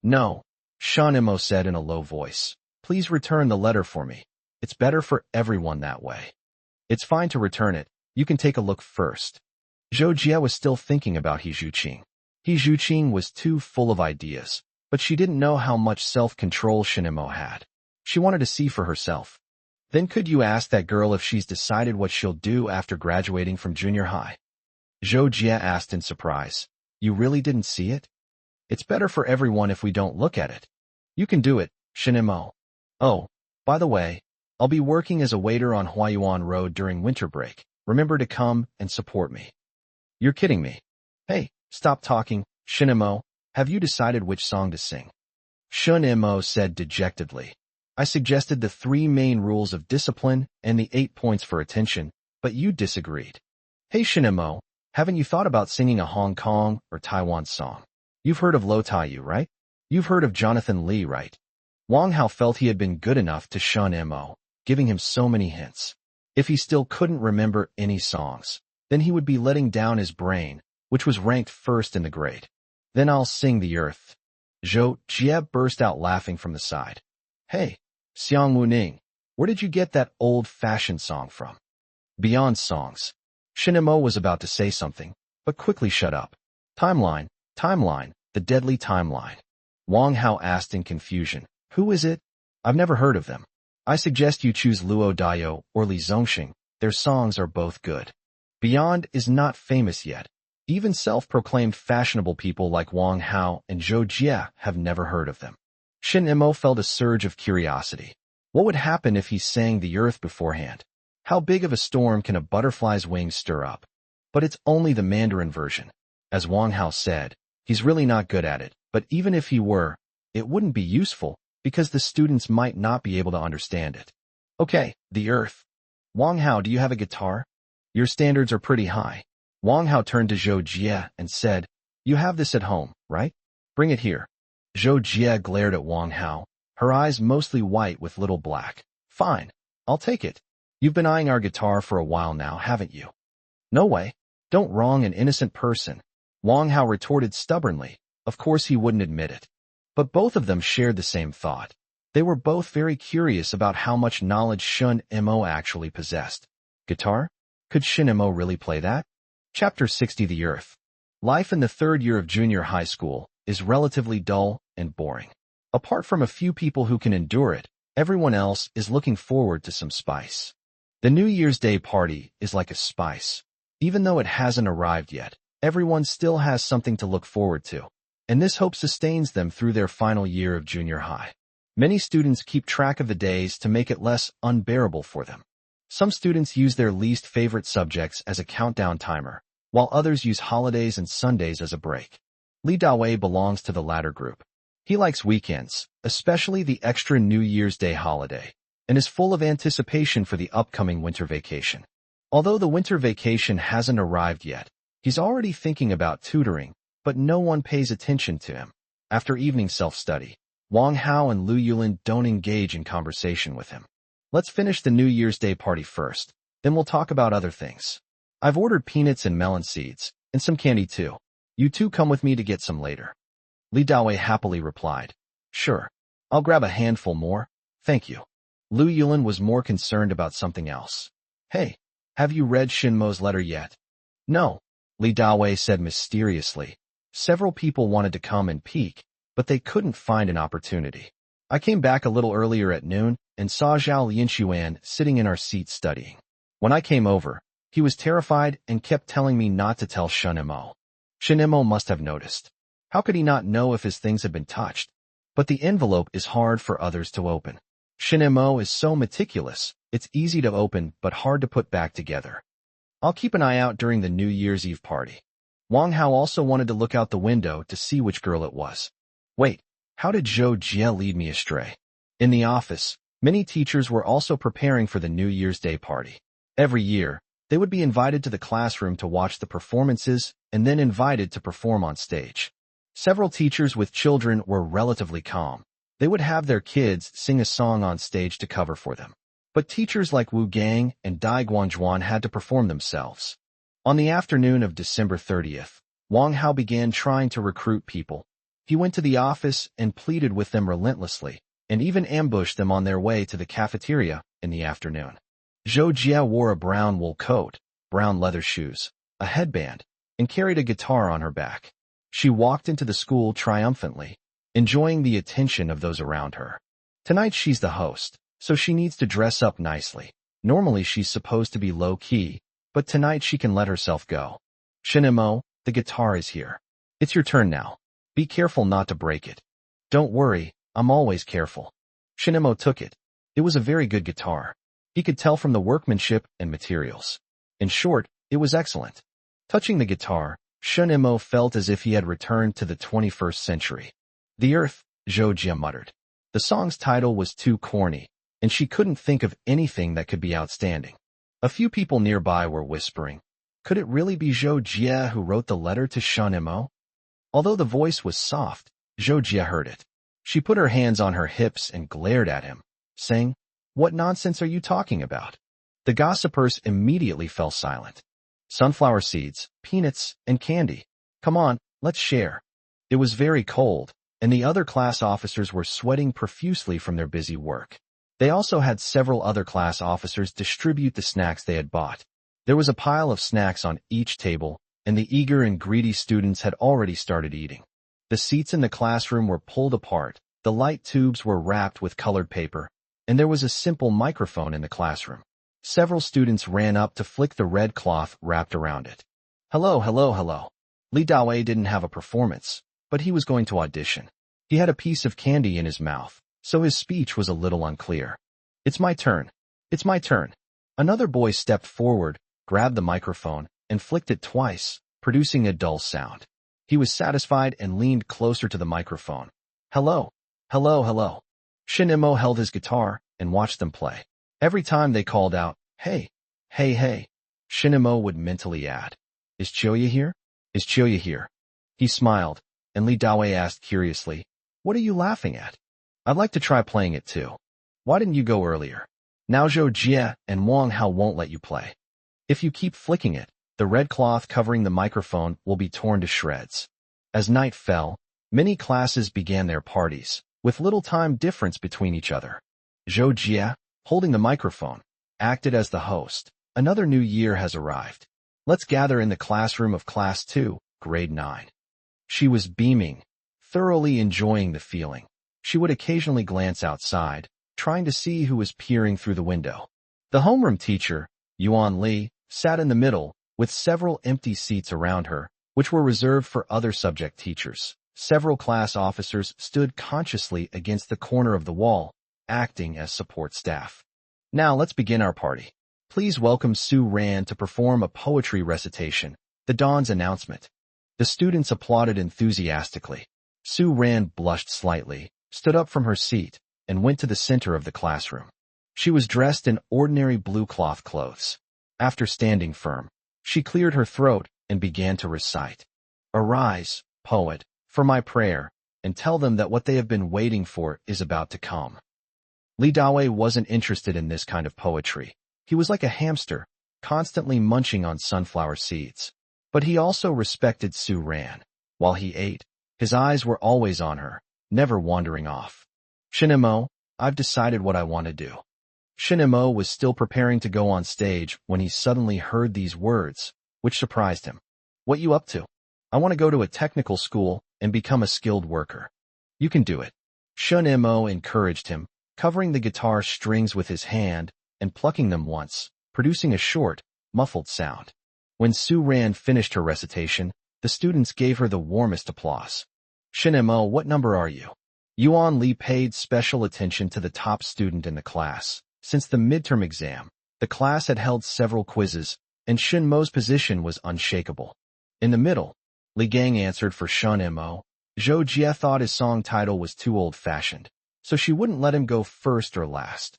No, Shinemo said in a low voice. Please return the letter for me. It's better for everyone that way. It's fine to return it. You can take a look first. Zhou Jie was still thinking about He Zhuqing. He Zhuqing was too full of ideas, but she didn't know how much self-control Shinemo had. She wanted to see for herself. Then could you ask that girl if she's decided what she'll do after graduating from junior high? Zhou Jie asked in surprise. You really didn't see it? It's better for everyone if we don't look at it. You can do it, Shinemo. Oh, by the way, I'll be working as a waiter on Huayuan Road during winter break. Remember to come and support me. You're kidding me. Hey, stop talking, Shinemo. Have you decided which song to sing? Shinemo said dejectedly. I suggested the 3 main rules of discipline and the 8 points for attention, but you disagreed. Hey Shinemo, haven't you thought about singing a Hong Kong or Taiwan song? You've heard of Lo Taiyu, right? You've heard of Jonathan Lee, right? Wang Hao felt he had been good enough to Shinemo, giving him so many hints. If he still couldn't remember any songs, then he would be letting down his brain, which was ranked first in the grade. Then I'll sing The Earth. Zhou Jie burst out laughing from the side. Hey, Xiang Wu Ning, where did you get that old-fashioned song from? Beyond songs. Shinemo was about to say something, but quickly shut up. Timeline, the deadly timeline. Wang Hao asked in confusion. Who is it? I've never heard of them. I suggest you choose Luo Dayo or Li Zongxing. Their songs are both good. Beyond is not famous yet. Even self-proclaimed fashionable people like Wang Hao and Zhou Jie have never heard of them. Shinemo felt a surge of curiosity. What would happen if he sang The Earth beforehand? How big of a storm can a butterfly's wings stir up? But it's only the Mandarin version. As Wang Hao said, he's really not good at it, but even if he were, it wouldn't be useful, because the students might not be able to understand it. Okay, The Earth. Wang Hao, do you have a guitar? Your standards are pretty high. Wang Hao turned to Zhou Jie and said, you have this at home, right? Bring it here. Zhou Jie glared at Wang Hao, her eyes mostly white with little black. Fine, I'll take it. You've been eyeing our guitar for a while now, haven't you? No way. Don't wrong an innocent person. Wang Hao retorted stubbornly. Of course he wouldn't admit it. But both of them shared the same thought. They were both very curious about how much knowledge Shun Mo actually possessed. Guitar? Could Shin Mo really play that? Chapter 60 The Earth. Life in the third year of junior high school is relatively dull and boring. Apart from a few people who can endure it, everyone else is looking forward to some spice. The New Year's Day party is like a spice. Even though it hasn't arrived yet, everyone still has something to look forward to, and this hope sustains them through their final year of junior high. Many students keep track of the days to make it less unbearable for them. Some students use their least favorite subjects as a countdown timer, while others use holidays and Sundays as a break. Li Dawei belongs to the latter group. He likes weekends, especially the extra New Year's Day holiday, and is full of anticipation for the upcoming winter vacation. Although the winter vacation hasn't arrived yet, he's already thinking about tutoring, but no one pays attention to him. After evening self-study, Wang Hao and Lu Yulin don't engage in conversation with him. Let's finish the New Year's Day party first, then we'll talk about other things. I've ordered peanuts and melon seeds, and some candy too. You two come with me to get some later. Li Dawei happily replied. Sure. I'll grab a handful more, thank you. Lu Yulin was more concerned about something else. Hey, have you read Shinmo's letter yet? No, Li Dawei said mysteriously. Several people wanted to come and peek, but they couldn't find an opportunity. I came back a little earlier at noon and saw Zhao Linshuan sitting in our seat studying. When I came over, he was terrified and kept telling me not to tell Shinmo. Shinmo must have noticed. How could he not know if his things had been touched? But the envelope is hard for others to open. Shinmo is so meticulous, it's easy to open but hard to put back together. I'll keep an eye out during the New Year's Eve party. Wang Hao also wanted to look out the window to see which girl it was. Wait, how did Zhou Jie lead me astray? In the office, many teachers were also preparing for the New Year's Day party. Every year, they would be invited to the classroom to watch the performances and then invited to perform on stage. Several teachers with children were relatively calm. They would have their kids sing a song on stage to cover for them. But teachers like Wu Gang and Dai Guanzhuan had to perform themselves. On the afternoon of December 30th, Wang Hao began trying to recruit people. He went to the office and pleaded with them relentlessly, and even ambushed them on their way to the cafeteria in the afternoon. Zhou Jie wore a brown wool coat, brown leather shoes, a headband, and carried a guitar on her back. She walked into the school triumphantly, enjoying the attention of those around her. Tonight she's the host, so she needs to dress up nicely. Normally she's supposed to be low-key, but tonight she can let herself go. Shinmo, the guitar is here. It's your turn now. Be careful not to break it. Don't worry, I'm always careful. Shinmo took it. It was a very good guitar. He could tell from the workmanship and materials. In short, it was excellent. Touching the guitar, Shinmo felt as if he had returned to the 21st century. The Earth, Zhou Jie muttered. The song's title was too corny, and she couldn't think of anything that could be outstanding. A few people nearby were whispering. Could it really be Zhou Jie who wrote the letter to Shinmo? Although the voice was soft, Zhou Jie heard it. She put her hands on her hips and glared at him, saying, "What nonsense are you talking about?" The gossipers immediately fell silent. Sunflower seeds, peanuts, and candy. Come on, let's share. It was very cold, and the other class officers were sweating profusely from their busy work. They also had several other class officers distribute the snacks they had bought. There was a pile of snacks on each table, and the eager and greedy students had already started eating. The seats in the classroom were pulled apart, the light tubes were wrapped with colored paper, and there was a simple microphone in the classroom. Several students ran up to flick the red cloth wrapped around it. Hello, hello, hello. Li Dawei didn't have a performance, but he was going to audition. He had a piece of candy in his mouth, so his speech was a little unclear. It's my turn. It's my turn. Another boy stepped forward, grabbed the microphone, and flicked it twice, producing a dull sound. He was satisfied and leaned closer to the microphone. Hello, hello, hello. Shinmo held his guitar and watched them play. Every time they called out, hey, hey, hey, Shinmo would mentally add, is Chiyoya here? Is Chiyoya here? He smiled, and Li Dawei asked curiously, what are you laughing at? I'd like to try playing it too. Why didn't you go earlier? Now Zhou Jie and Wang Hao won't let you play. If you keep flicking it, The red cloth covering the microphone will be torn to shreds. As night fell, many classes began their parties, with little time difference between each other. Zhou Jie, holding the microphone, acted as the host. Another new year has arrived. Let's gather in the classroom of Class 2, Grade 9. She was beaming, thoroughly enjoying the feeling. She would occasionally glance outside, trying to see who was peering through the window. The homeroom teacher, Yuan Li, sat in the middle, with several empty seats around her, which were reserved for other subject teachers. Several class officers stood consciously against the corner of the wall, acting as support staff. Now let's begin our party. Please welcome Su Ran to perform a poetry recitation, the dawn's announcement. The students applauded enthusiastically. Su Ran blushed slightly, stood up from her seat, and went to the center of the classroom. She was dressed in ordinary blue cloth clothes. After standing firm, she cleared her throat and began to recite. Arise, poet, for my prayer, and tell them that what they have been waiting for is about to come. Li Dawei wasn't interested in this kind of poetry. He was like a hamster, constantly munching on sunflower seeds. But he also respected Su Ran. While he ate, his eyes were always on her, never wandering off. Shinemo, I've decided what I want to do. Shinemo was still preparing to go on stage when he suddenly heard these words, which surprised him. What you up to? I want to go to a technical school and become a skilled worker. You can do it. Shinemo encouraged him, covering the guitar strings with his hand and plucking them once, producing a short, muffled sound. When Su Ran finished her recitation, the students gave her the warmest applause. Shinemo, what number are you? Yuan Li paid special attention to the top student in the class. Since the midterm exam, the class had held several quizzes, and Shinmo's position was unshakable. In the middle, Li Gang answered for Shinmo. Zhou Jie thought his song title was too old-fashioned, so she wouldn't let him go first or last.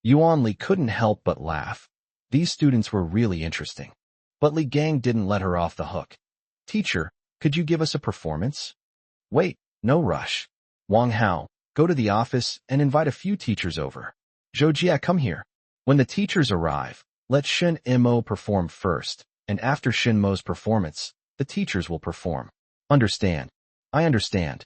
Yuan Li couldn't help but laugh. These students were really interesting. But Li Gang didn't let her off the hook. Teacher, could you give us a performance? Wait, no rush. Wang Hao, go to the office and invite a few teachers over. Zhou Jie, come here. When the teachers arrive, let Shin Mo perform first, and after Shin Mo's performance, the teachers will perform. Understand? I understand.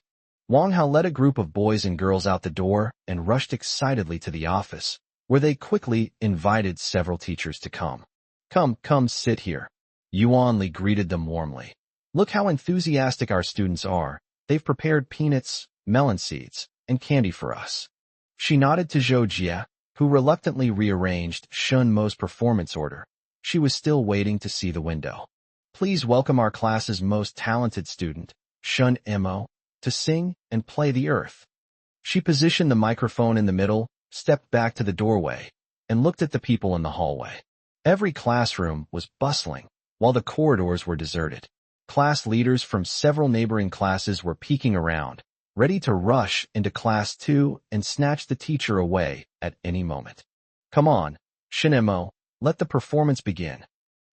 Wang Hao led a group of boys and girls out the door and rushed excitedly to the office, where they quickly invited several teachers to come. Come, sit here. Yuan Li greeted them warmly. Look how enthusiastic our students are. They've prepared peanuts, melon seeds, and candy for us. She nodded to Zhou Jie, who reluctantly rearranged Shun Mo's performance order. She was still waiting to see the window. Please welcome our class's most talented student, Shun Mo, to sing and play the earth. She positioned the microphone in the middle, stepped back to the doorway, and looked at the people in the hallway. Every classroom was bustling, while the corridors were deserted. Class leaders from several neighboring classes were peeking around, ready to rush into Class 2 and snatch the teacher away at any moment. Come on, Shinemo, let the performance begin.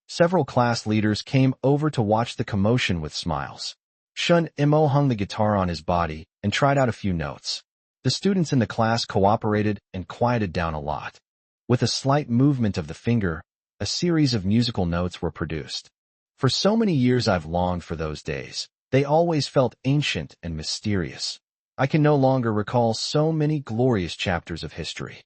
Several class leaders came over to watch the commotion with smiles. Shun Imo hung the guitar on his body and tried out a few notes. The students in the class cooperated and quieted down a lot. With a slight movement of the finger, a series of musical notes were produced. For so many years I've longed for those days. They always felt ancient and mysterious. I can no longer recall so many glorious chapters of history.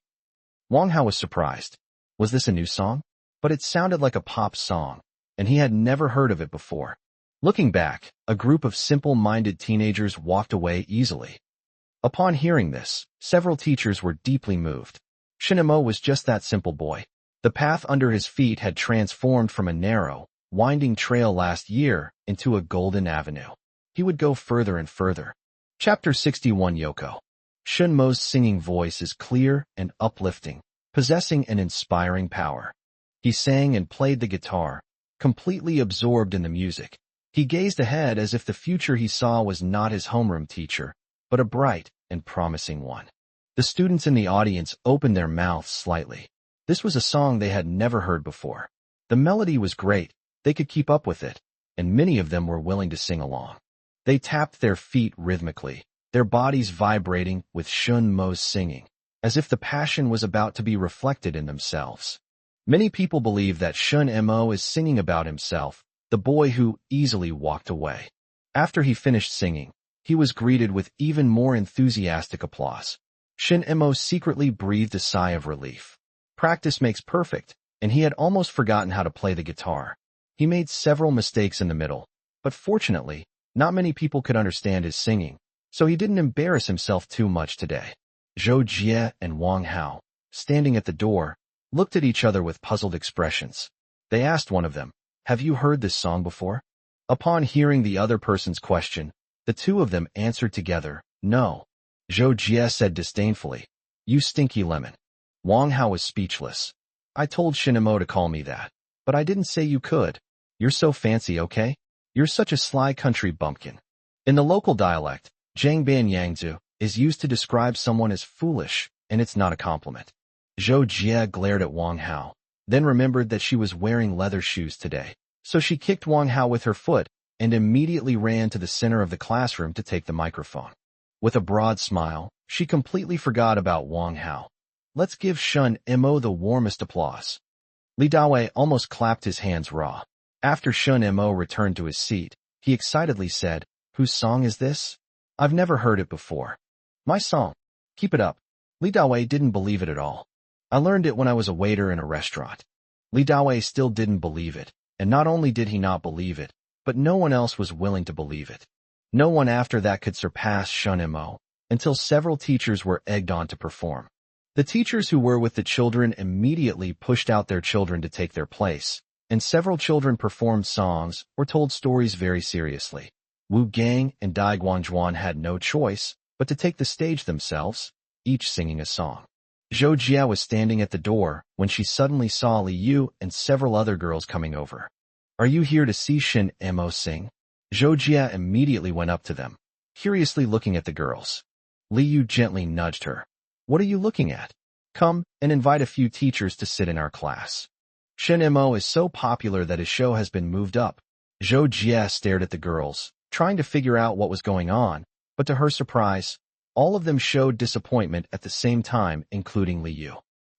Wang Hao was surprised. Was this a new song? But it sounded like a pop song, and he had never heard of it before. Looking back, a group of simple-minded teenagers walked away easily. Upon hearing this, several teachers were deeply moved. Shinemo was just that simple boy. The path under his feet had transformed from a narrow, winding trail last year into a golden avenue. He would go further and further. Chapter 61 Yoko. Shinmo's singing voice is clear and uplifting, possessing an inspiring power. He sang and played the guitar, completely absorbed in the music. He gazed ahead as if the future he saw was not his homeroom teacher, but a bright and promising one. The students in the audience opened their mouths slightly. This was a song they had never heard before. The melody was great, they could keep up with it, and many of them were willing to sing along. They tapped their feet rhythmically, their bodies vibrating with Shun Mo's singing, as if the passion was about to be reflected in themselves. Many people believe that Shun Mo is singing about himself, the boy who easily walked away. After he finished singing, he was greeted with even more enthusiastic applause. Shin Mo secretly breathed a sigh of relief. Practice makes perfect, and he had almost forgotten how to play the guitar. He made several mistakes in the middle, but fortunately, not many people could understand his singing, so he didn't embarrass himself too much today. Zhou Jie and Wang Hao, standing at the door, looked at each other with puzzled expressions. They asked one of them, "Have you heard this song before?" Upon hearing the other person's question, the two of them answered together, "No." Zhou Jie said disdainfully, "You stinky lemon." Wang Hao was speechless. "I told Shinamo to call me that, but I didn't say you could. You're so fancy, okay? You're such a sly country bumpkin." In the local dialect, Zhangban Yangzu is used to describe someone as foolish, and it's not a compliment. Zhou Jie glared at Wang Hao, then remembered that she was wearing leather shoes today. So she kicked Wang Hao with her foot and immediately ran to the center of the classroom to take the microphone. With a broad smile, she completely forgot about Wang Hao. "Let's give Shun Mo the warmest applause." Li Dawei almost clapped his hands raw. After Shun Mo returned to his seat, he excitedly said, "Whose song is this? I've never heard it before." "My song. Keep it up." Li Dawei didn't believe it at all. "I learned it when I was a waiter in a restaurant." Li Dawei still didn't believe it, and not only did he not believe it, but no one else was willing to believe it. No one after that could surpass Shun Mo, until several teachers were egged on to perform. The teachers who were with the children immediately pushed out their children to take their place, and several children performed songs or told stories very seriously. Wu Gang and Dai Guangjuan had no choice but to take the stage themselves, each singing a song. Zhou Jia was standing at the door when she suddenly saw Li Yu and several other girls coming over. "Are you here to see Shin Mo sing?" Zhou Jia immediately went up to them, curiously looking at the girls. Li Yu gently nudged her. "What are you looking at? Come and invite a few teachers to sit in our class." Shin Mo is so popular that his show has been moved up. Zhou Jia stared at the girls, trying to figure out what was going on, but to her surprise, all of them showed disappointment at the same time, including Li Yu.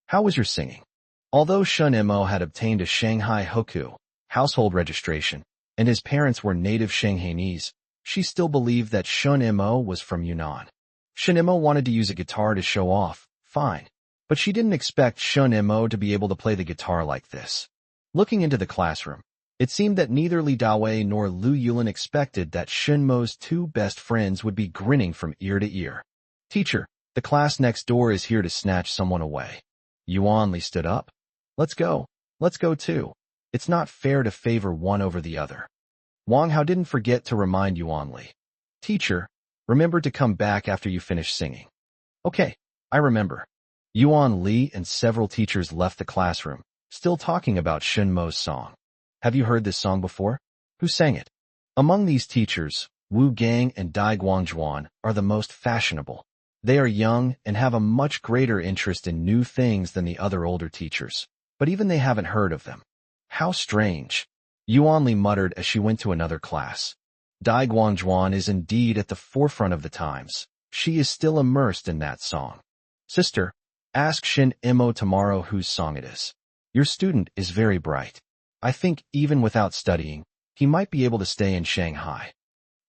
"How was your singing?" Although Shun Mo had obtained a Shanghai Hoku household registration, and his parents were native Shanghainese, she still believed that Shun Mo was from Yunnan. Shun Mo wanted to use a guitar to show off, fine, but she didn't expect Shun Mo to be able to play the guitar like this. Looking into the classroom, it seemed that neither Li Dawei nor Lu Yulin expected that Shun Mo's two best friends would be grinning from ear to ear. "Teacher, the class next door is here to snatch someone away." Yuan Li stood up. Let's go too. It's not fair to favor one over the other." Wang Hao didn't forget to remind Yuan Li. "Teacher, remember to come back after you finish singing." "Okay, I remember." Yuan Li and several teachers left the classroom, still talking about Shun Mo's song. "Have you heard this song before? Who sang it?" Among these teachers, Wu Gang and Dai Guangjuan are the most fashionable. They are young and have a much greater interest in new things than the other older teachers, but even they haven't heard of them. "How strange," Yuan Li muttered as she went to another class. Dai Guangjuan is indeed at the forefront of the times. She is still immersed in that song. "Sister, ask Shin Mo tomorrow whose song it is. Your student is very bright. I think even without studying, he might be able to stay in Shanghai."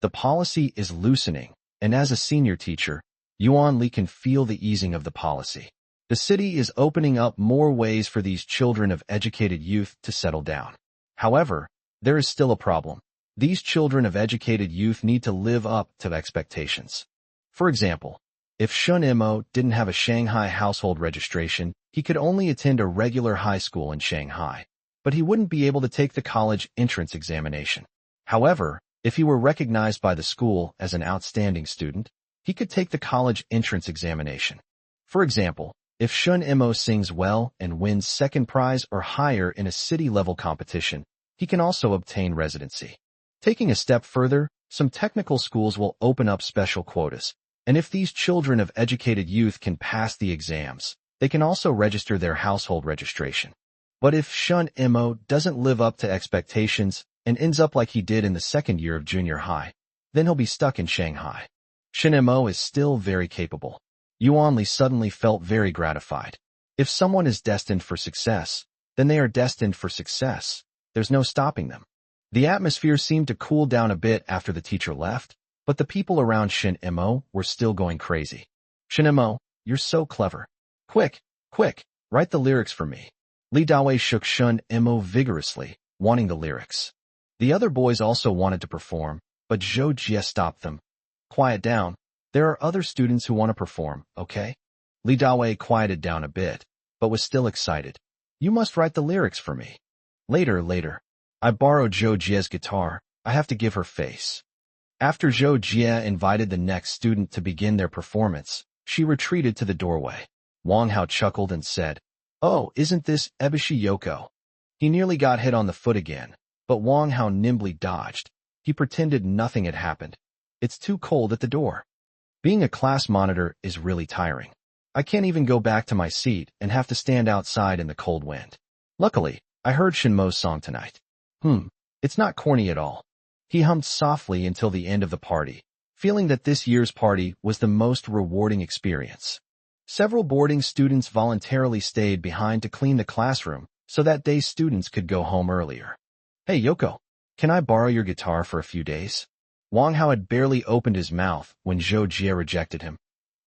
The policy is loosening, and as a senior teacher, Yuan Li can feel the easing of the policy. The city is opening up more ways for these children of educated youth to settle down. However, there is still a problem. These children of educated youth need to live up to expectations. For example, if Shun Mo didn't have a Shanghai household registration, he could only attend a regular high school in Shanghai, but he wouldn't be able to take the college entrance examination. However, if he were recognized by the school as an outstanding student, he could take the college entrance examination. For example, if Shun Mo sings well and wins second prize or higher in a city-level competition, he can also obtain residency. Taking a step further, some technical schools will open up special quotas, and if these children of educated youth can pass the exams, they can also register their household registration. But if Shun Mo doesn't live up to expectations and ends up like he did in the second year of junior high, then he'll be stuck in Shanghai. Shun Mo is still very capable. Yuan Li suddenly felt very gratified. If someone is destined for success, then they are destined for success. There's no stopping them. The atmosphere seemed to cool down a bit after the teacher left, but the people around Shin Imo were still going crazy. Shin Imo, you're so clever. Quick, quick, write the lyrics for me. Li Dawei shook Shin Imo vigorously, wanting the lyrics. The other boys also wanted to perform, but Zhou Jie stopped them. Quiet down. There are other students who want to perform, okay? Li Dawei quieted down a bit, but was still excited. You must write the lyrics for me. Later. I borrowed Zhou Jie's guitar. I have to give her face. After Zhou Jie invited the next student to begin their performance, she retreated to the doorway. Wang Hao chuckled and said, "Oh, isn't this Ebishi Yoko?" He nearly got hit on the foot again, but Wang Hao nimbly dodged. He pretended nothing had happened. It's too cold at the door. Being a class monitor is really tiring. I can't even go back to my seat and have to stand outside in the cold wind. Luckily, I heard Shinmo's song tonight. It's not corny at all. He hummed softly until the end of the party, feeling that this year's party was the most rewarding experience. Several boarding students voluntarily stayed behind to clean the classroom so that day students could go home earlier. Hey Yoko, can I borrow your guitar for a few days? Wang Hao had barely opened his mouth when Zhou Jie rejected him.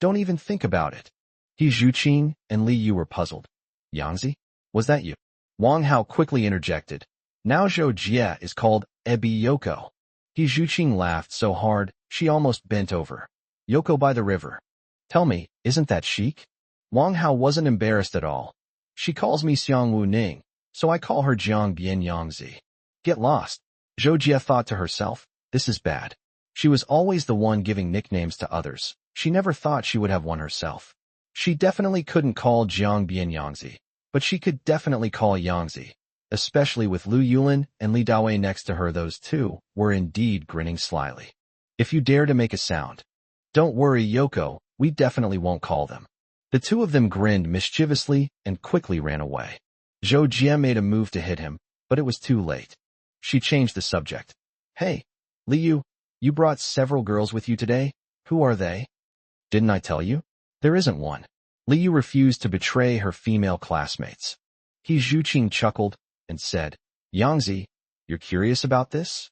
Don't even think about it. He Zhuqing and Li Yu were puzzled. Yangzi? Was that you? Wang Hao quickly interjected. Now Zhou Jie is called Ebi Yoko. He Zhuqing laughed so hard, she almost bent over. Yoko by the river. Tell me, isn't that chic? Wang Hao wasn't embarrassed at all. She calls me Xiang Wu Ning, so I call her Jiang Bian Yangzi. Get lost. Zhou Jie thought to herself, this is bad. She was always the one giving nicknames to others. She never thought she would have one herself. She definitely couldn't call Jiang Bian Yangzi, but she could definitely call Yangzi. Especially with Lu Yulin and Li Dawei next to her, those two were indeed grinning slyly. If you dare to make a sound. Don't worry, Yoko, we definitely won't call them. The two of them grinned mischievously and quickly ran away. Zhou Jie made a move to hit him, but it was too late. She changed the subject. Hey, Li Yu, you brought several girls with you today? Who are they? Didn't I tell you? There isn't one. Li Yu refused to betray her female classmates. He Zhuqing chuckled and said, Yangzi, you're curious about this?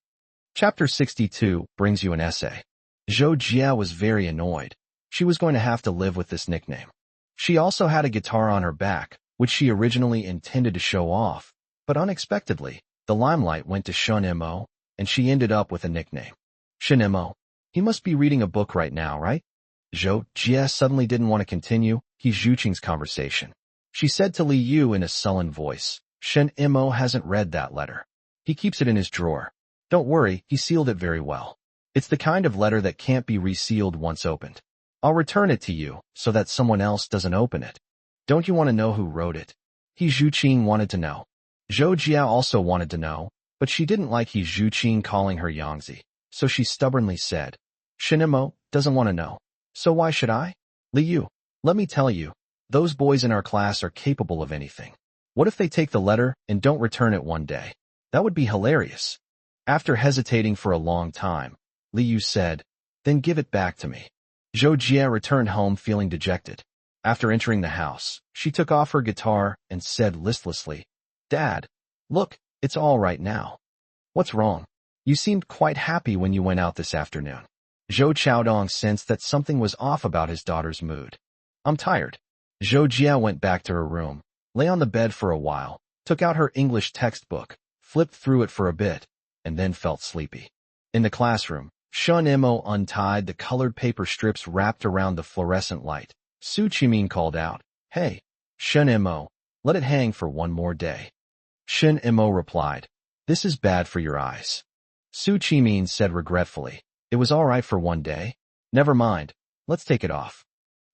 Chapter 62 brings you an essay. Zhou Jie was very annoyed. She was going to have to live with this nickname. She also had a guitar on her back, which she originally intended to show off, but unexpectedly, the limelight went to Shin Imo, and she ended up with a nickname. Shin Imo. He must be reading a book right now, right? Zhou Jie suddenly didn't want to continue Zhuqing's conversation. She said to Li Yu in a sullen voice, Shin Imo hasn't read that letter. He keeps it in his drawer. Don't worry, he sealed it very well. It's the kind of letter that can't be resealed once opened. I'll return it to you so that someone else doesn't open it. Don't you want to know who wrote it? Zhuqing wanted to know. Zhou Jie also wanted to know, but she didn't like Zhuqing calling her Yangzi, so she stubbornly said, Shin Imo doesn't want to know. So why should I? Li Yu, let me tell you, those boys in our class are capable of anything. What if they take the letter and don't return it one day? That would be hilarious. After hesitating for a long time, Li Yu said, then give it back to me. Zhou Jie returned home feeling dejected. After entering the house, she took off her guitar and said listlessly, Dad, look, it's all right now. What's wrong? You seemed quite happy when you went out this afternoon. Zhou Chaodong sensed that something was off about his daughter's mood. I'm tired. Zhou Jie went back to her room, lay on the bed for a while, took out her English textbook, flipped through it for a bit, and then felt sleepy. In the classroom, Shin Imo untied the colored paper strips wrapped around the fluorescent light. Su Qimin called out, Hey, Shin Imo, let it hang for one more day. Shin Imo replied, This is bad for your eyes. Su Qimin said regretfully, It was all right for one day. Never mind, let's take it off.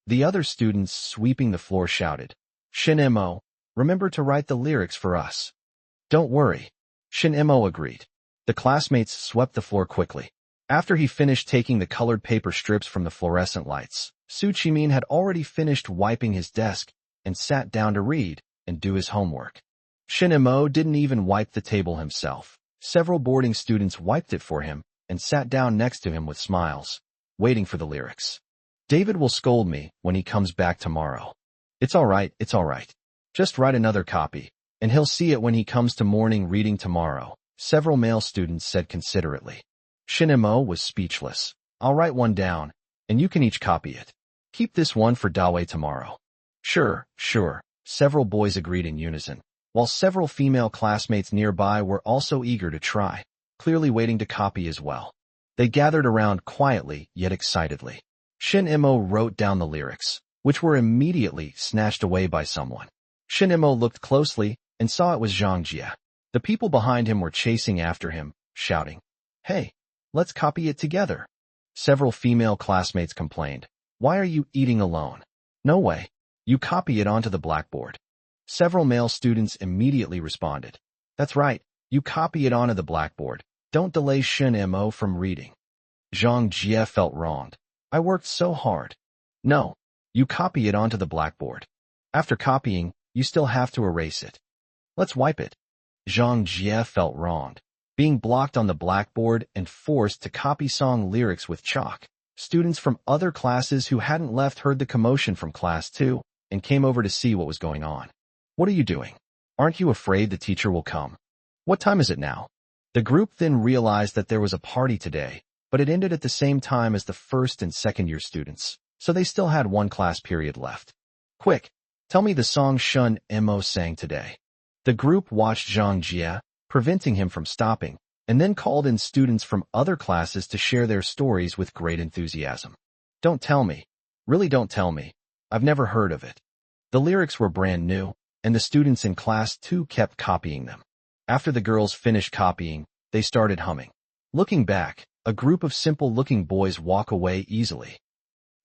The other students sweeping the floor shouted, Shin Imo, remember to write the lyrics for us. Don't worry. Shin Imo agreed. The classmates swept the floor quickly. After he finished taking the colored paper strips from the fluorescent lights, Su Qimin had already finished wiping his desk and sat down to read and do his homework. Shin Imo didn't even wipe the table himself. Several boarding students wiped it for him and sat down next to him with smiles, waiting for the lyrics. David will scold me when he comes back tomorrow. It's all right. Just write another copy. And he'll see it when he comes to morning reading tomorrow, several male students said considerately. Shin Imo was speechless. I'll write one down, and you can each copy it. Keep this one for Dawei tomorrow. Sure, sure, several boys agreed in unison, while several female classmates nearby were also eager to try, clearly waiting to copy as well. They gathered around quietly, yet excitedly. Shin Imo wrote down the lyrics, which were immediately snatched away by someone. Shin Imo looked closely and saw it was Zhang Jie. The people behind him were chasing after him, shouting, "Hey, let's copy it together." Several female classmates complained, "Why are you eating alone? No way. You copy it onto the blackboard." Several male students immediately responded, "That's right. You copy it onto the blackboard. Don't delay Shin Imo from reading." Zhang Jie felt wronged. "I worked so hard." "No. You copy it onto the blackboard. After copying, you still have to erase it. Let's wipe it." Zhang Jie felt wronged. Being blocked on the blackboard and forced to copy song lyrics with chalk. Students from other classes who hadn't left heard the commotion from class 2 and came over to see what was going on. "What are you doing? Aren't you afraid the teacher will come? What time is it now?" The group then realized that there was a party today, but it ended at the same time as the first and second year students, so they still had one class period left. "Quick, tell me the song Shun Imo sang today." The group watched Zhang Jie, preventing him from stopping, and then called in students from other classes to share their stories with great enthusiasm. "Don't tell me. Really don't tell me. I've never heard of it." The lyrics were brand new, and the students in class 2 kept copying them. After the girls finished copying, they started humming. Looking back, a group of simple-looking boys walk away easily.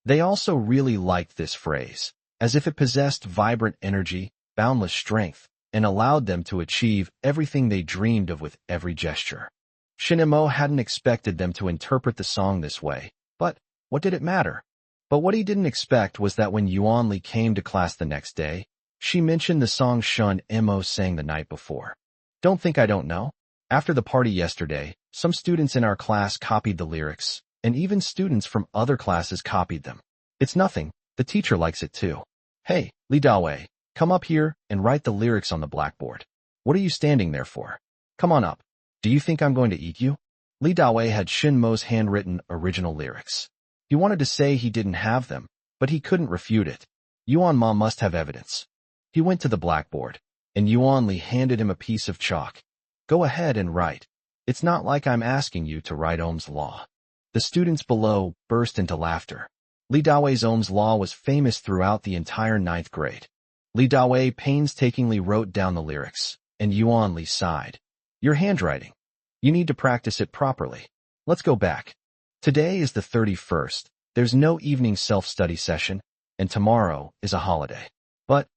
They also really liked this phrase, as if it possessed vibrant energy, boundless strength, and allowed them to achieve everything they dreamed of with every gesture. Shin Imo hadn't expected them to interpret the song this way, but what did it matter? But what he didn't expect was that when Yuan Li came to class the next day, she mentioned the song Shun Imo sang the night before. "Don't think I don't know. After the party yesterday, some students in our class copied the lyrics, and even students from other classes copied them. It's nothing, the teacher likes it too. Hey, Li Dawei, come up here and write the lyrics on the blackboard. What are you standing there for? Come on up. Do you think I'm going to eat you?" Li Dawei had Shin Mo's handwritten original lyrics. He wanted to say he didn't have them, but he couldn't refute it. Yuan Ma must have evidence. He went to the blackboard, and Yuan Li handed him a piece of chalk. "Go ahead and write. It's not like I'm asking you to write Ohm's law." The students below burst into laughter. Li Dawei's Ohm's law was famous throughout the entire 9th grade. Li Dawei painstakingly wrote down the lyrics, and Yuan Li sighed. "Your handwriting. You need to practice it properly. Let's go back. Today is the 31st. There's no evening self-study session, and tomorrow is a holiday. But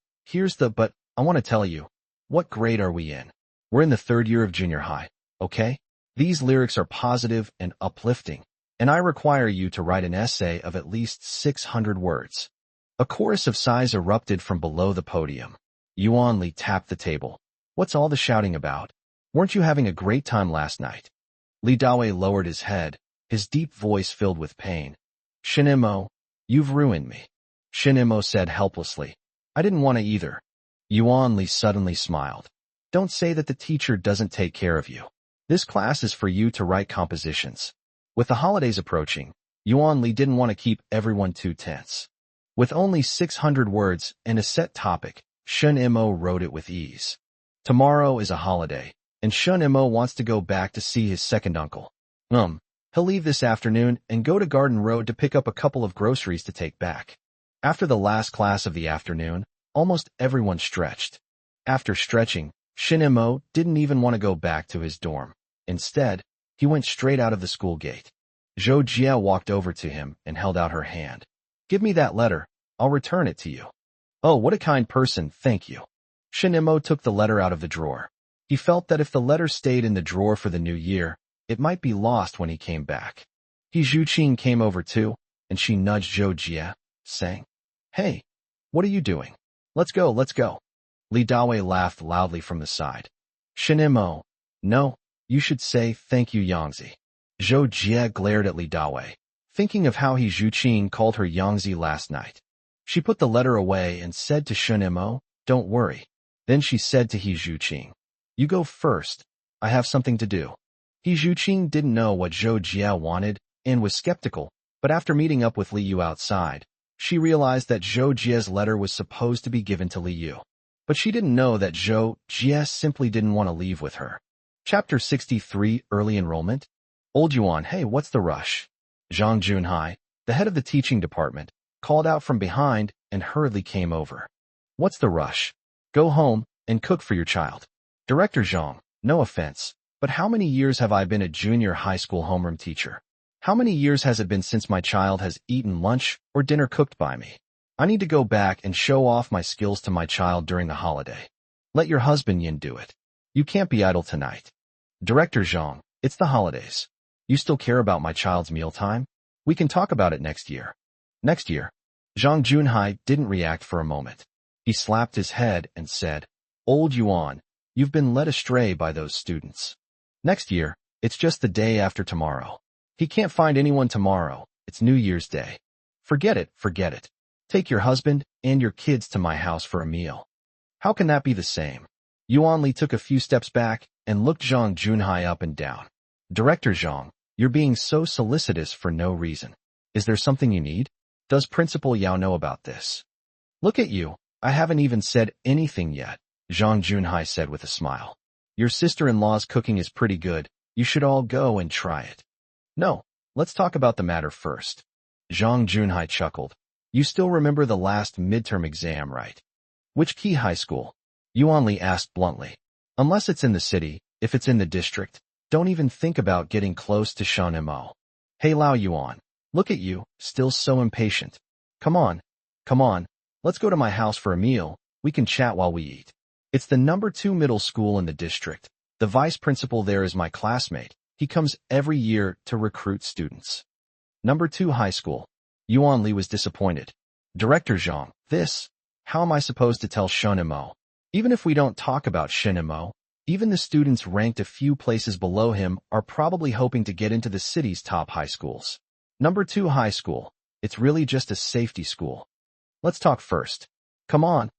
I want to tell you, what grade are we in? We're in the 3rd year of junior high, okay? These lyrics are positive and uplifting, and I require you to write an essay of at least 600 words." A chorus of sighs erupted from below the podium. Yuan Li tapped the table. "What's all the shouting about? Weren't you having a great time last night?" Li Dawei lowered his head, his deep voice filled with pain. "Shin Imo, you've ruined me." Shin Imo said helplessly, "I didn't want to either." Yuan Li suddenly smiled. "Don't say that the teacher doesn't take care of you. This class is for you to write compositions." With the holidays approaching, Yuan Li didn't want to keep everyone too tense. With only 600 words and a set topic, Shun Imo wrote it with ease. Tomorrow is a holiday, and Shun Imo wants to go back to see his second uncle. He'll leave this afternoon and go to Garden Road to pick up a couple of groceries to take back. After the last class of the afternoon, almost everyone stretched. After stretching, Shin Imo didn't even want to go back to his dorm. Instead, he went straight out of the school gate. Zhou Jie walked over to him and held out her hand. "Give me that letter. I'll return it to you." "Oh, what a kind person, thank you." Shin Imo took the letter out of the drawer. He felt that if the letter stayed in the drawer for the new year, it might be lost when he came back. Zhuqing came over too, and she nudged Zhou Jie, saying, "Hey, what are you doing? Let's go, let's go." Li Dawei laughed loudly from the side. "Shin Imo, no, you should say thank you, Yangzi." Zhou Jie glared at Li Dawei, thinking of how Zhuqing called her Yangzi last night. She put the letter away and said to Shin Imo, "Don't worry. Then she said to He Zhuqing, "You go first. I have something to do." He Zhuqing didn't know what Zhou Jia wanted and was skeptical, but after meeting up with Li Yu outside, she realized that Zhou Jia's letter was supposed to be given to Li Yu. But she didn't know that Zhou Jia simply didn't want to leave with her. Chapter 63, Early Enrollment. Old Yuan, hey, what's the rush? Zhang Junhai, the head of the teaching department, called out from behind and hurriedly came over. What's the rush? Go home and cook for your child. Director Zhang, no offense, but how many years have I been a junior high school homeroom teacher? How many years has it been since my child has eaten lunch or dinner cooked by me? I need to go back and show off my skills to my child during the holiday. Let your husband Yin do it. You can't be idle tonight. Director Zhang, it's the holidays. You still care about my child's mealtime? We can talk about it next year. Next year. Zhang Junhai didn't react for a moment. He slapped his head and said, Old Yuan, you've been led astray by those students. Next year, it's just the day after tomorrow. He can't find anyone tomorrow. It's New Year's Day. Forget it, forget it. Take your husband and your kids to my house for a meal. How can that be the same? Yuan Li took a few steps back and looked Zhang Junhai up and down. Director Zhang, you're being so solicitous for no reason. Is there something you need? Does Principal Yao know about this? Look at you. I haven't even said anything yet, Zhang Junhai said with a smile. Your sister-in-law's cooking is pretty good. You should all go and try it. No, let's talk about the matter first. Zhang Junhai chuckled. You still remember the last midterm exam, right? Which key high school? Yuan Li asked bluntly. Unless it's in the city, if it's in the district, don't even think about getting close to Shanmo. Hey Lao Yuan, look at you, still so impatient. Come on, let's go to my house for a meal. We can chat while we eat. It's the number 2 middle school in the district. The vice principal there is my classmate. He comes every year to recruit students. Number 2 high school. Yuan Li was disappointed. Director Zhang, how am I supposed to tell Shenimo? Even if we don't talk about Shenimo, even the students ranked a few places below him are probably hoping to get into the city's top high schools. Number 2 high school. It's really just a safety school. Let's talk first. Come on.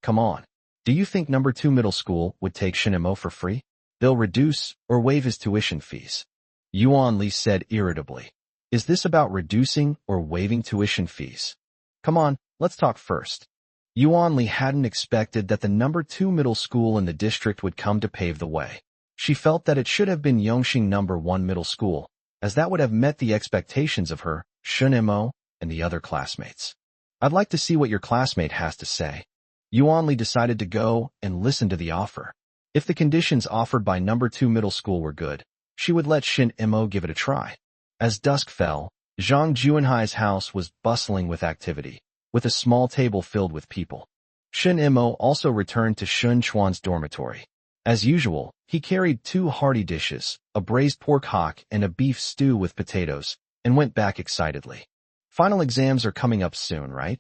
Do you think number 2 middle school would take Shenimo for free? They'll reduce or waive his tuition fees. Yuan Li said irritably. Is this about reducing or waiving tuition fees? Come on, let's talk first. Yuan Li hadn't expected that the number 2 middle school in the district would come to pave the way. She felt that it should have been Yongxing number 1 middle school, as that would have met the expectations of her, Shenimo, and the other classmates. I'd like to see what your classmate has to say. Yuan Li decided to go and listen to the offer. If the conditions offered by number 2 middle school were good, she would let Shin Imo give it a try. As dusk fell, Zhang Junhai's house was bustling with activity, with a small table filled with people. Shin Imo also returned to Shun Chuan's dormitory. As usual, he carried 2 hearty dishes, a braised pork hock and a beef stew with potatoes, and went back excitedly. Final exams are coming up soon, right?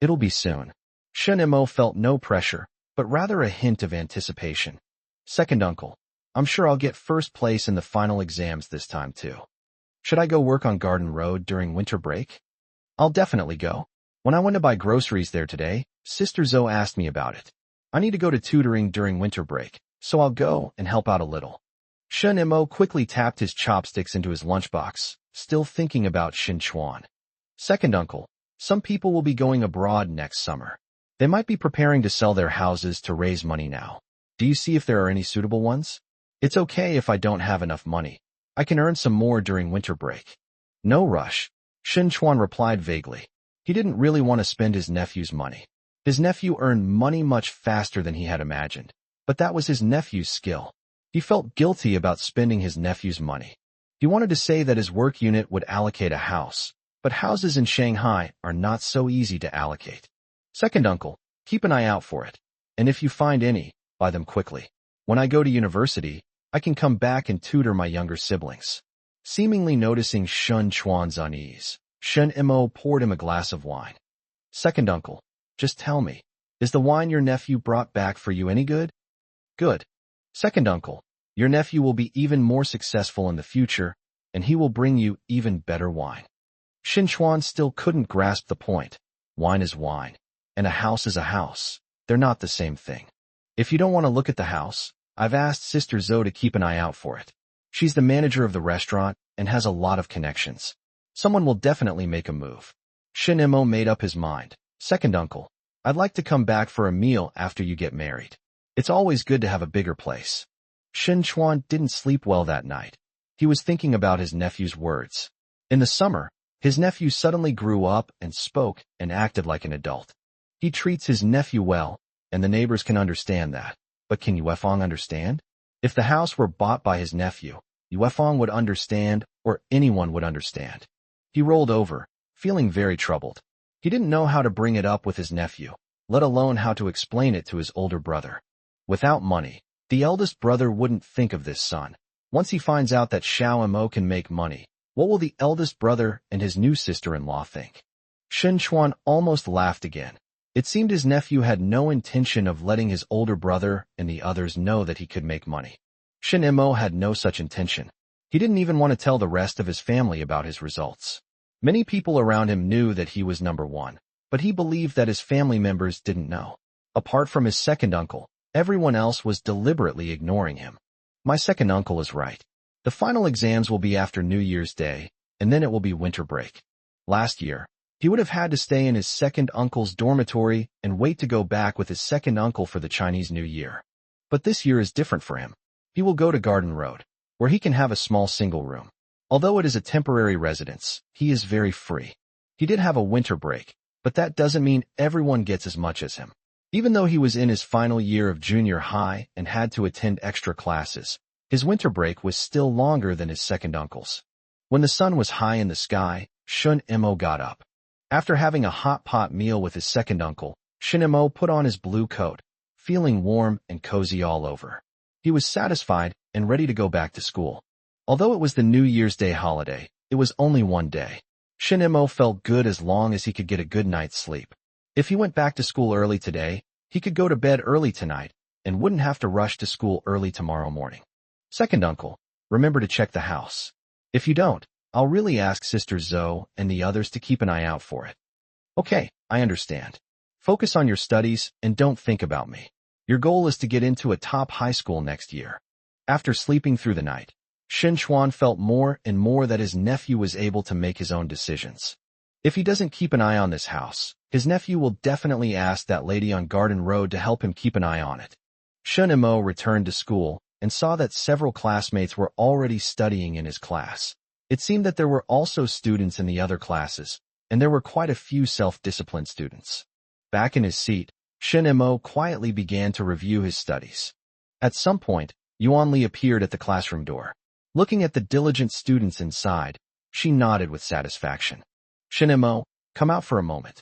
It'll be soon. Shin Imo felt no pressure, but rather a hint of anticipation. Second uncle, I'm sure I'll get first place in the final exams this time too. Should I go work on Garden Road during winter break? I'll definitely go. When I went to buy groceries there today, Sister Zoe asked me about it. I need to go to tutoring during winter break, so I'll go and help out a little. Shen Imo quickly tapped his chopsticks into his lunchbox, still thinking about Shin Chuan. Second uncle, some people will be going abroad next summer. They might be preparing to sell their houses to raise money now. Do you see if there are any suitable ones? It's okay if I don't have enough money. I can earn some more during winter break. No rush, Shin Chuan replied vaguely. He didn't really want to spend his nephew's money. His nephew earned money much faster than he had imagined, but that was his nephew's skill. He felt guilty about spending his nephew's money. He wanted to say that his work unit would allocate a house, but houses in Shanghai are not so easy to allocate. Second uncle, keep an eye out for it. And if you find any, buy them quickly. When I go to university, I can come back and tutor my younger siblings. Seemingly noticing Shun Chuan's unease, Shen Imo poured him a glass of wine. Second uncle, just tell me, is the wine your nephew brought back for you any good? Good. Second uncle, your nephew will be even more successful in the future, and he will bring you even better wine. Shin Chuan still couldn't grasp the point. Wine is wine, and a house is a house. They're not the same thing. If you don't want to look at the house, I've asked Sister Zoe to keep an eye out for it. She's the manager of the restaurant and has a lot of connections. Someone will definitely make a move. Shin Mo made up his mind. Second uncle, I'd like to come back for a meal after you get married. It's always good to have a bigger place. Shin Chuan didn't sleep well that night. He was thinking about his nephew's words. In the summer, his nephew suddenly grew up and spoke and acted like an adult. He treats his nephew well, and the neighbors can understand that. But can Yuefeng understand? If the house were bought by his nephew, Yuefeng would understand, or anyone would understand. He rolled over, feeling very troubled. He didn't know how to bring it up with his nephew, let alone how to explain it to his older brother. Without money, the eldest brother wouldn't think of this son. Once he finds out that Xiao Mo can make money, what will the eldest brother and his new sister-in-law think? Shin Chuan almost laughed again. It seemed his nephew had no intention of letting his older brother and the others know that he could make money. Shin Mo had no such intention. He didn't even want to tell the rest of his family about his results. Many people around him knew that he was number one, but he believed that his family members didn't know. Apart from his second uncle, everyone else was deliberately ignoring him. My second uncle is right. The final exams will be after New Year's Day, and then it will be winter break. Last year, he would have had to stay in his second uncle's dormitory and wait to go back with his second uncle for the Chinese New Year. But this year is different for him. He will go to Garden Road, where he can have a small single room. Although it is a temporary residence, he is very free. He did have a winter break, but that doesn't mean everyone gets as much as him. Even though he was in his final year of junior high and had to attend extra classes, his winter break was still longer than his second uncle's. When the sun was high in the sky, Shun Mo got up. After having a hot pot meal with his second uncle, Shin Mo put on his blue coat, feeling warm and cozy all over. He was satisfied and ready to go back to school. Although it was the New Year's Day holiday, it was only one day. Shin Mo felt good as long as he could get a good night's sleep. If he went back to school early today, he could go to bed early tonight and wouldn't have to rush to school early tomorrow morning. Second uncle, remember to check the house. If you don't, I'll really ask Sister Zoe and the others to keep an eye out for it. Okay, I understand. Focus on your studies and don't think about me. Your goal is to get into a top high school next year. After sleeping through the night, Shin Chuan felt more and more that his nephew was able to make his own decisions. If he doesn't keep an eye on this house, his nephew will definitely ask that lady on Garden Road to help him keep an eye on it. Shin Mo returned to school and saw that several classmates were already studying in his class. It seemed that there were also students in the other classes, and there were quite a few self-disciplined students. Back in his seat, Shin Mo quietly began to review his studies. At some point, Yuan Li appeared at the classroom door. Looking at the diligent students inside, she nodded with satisfaction. Shin Mo, come out for a moment.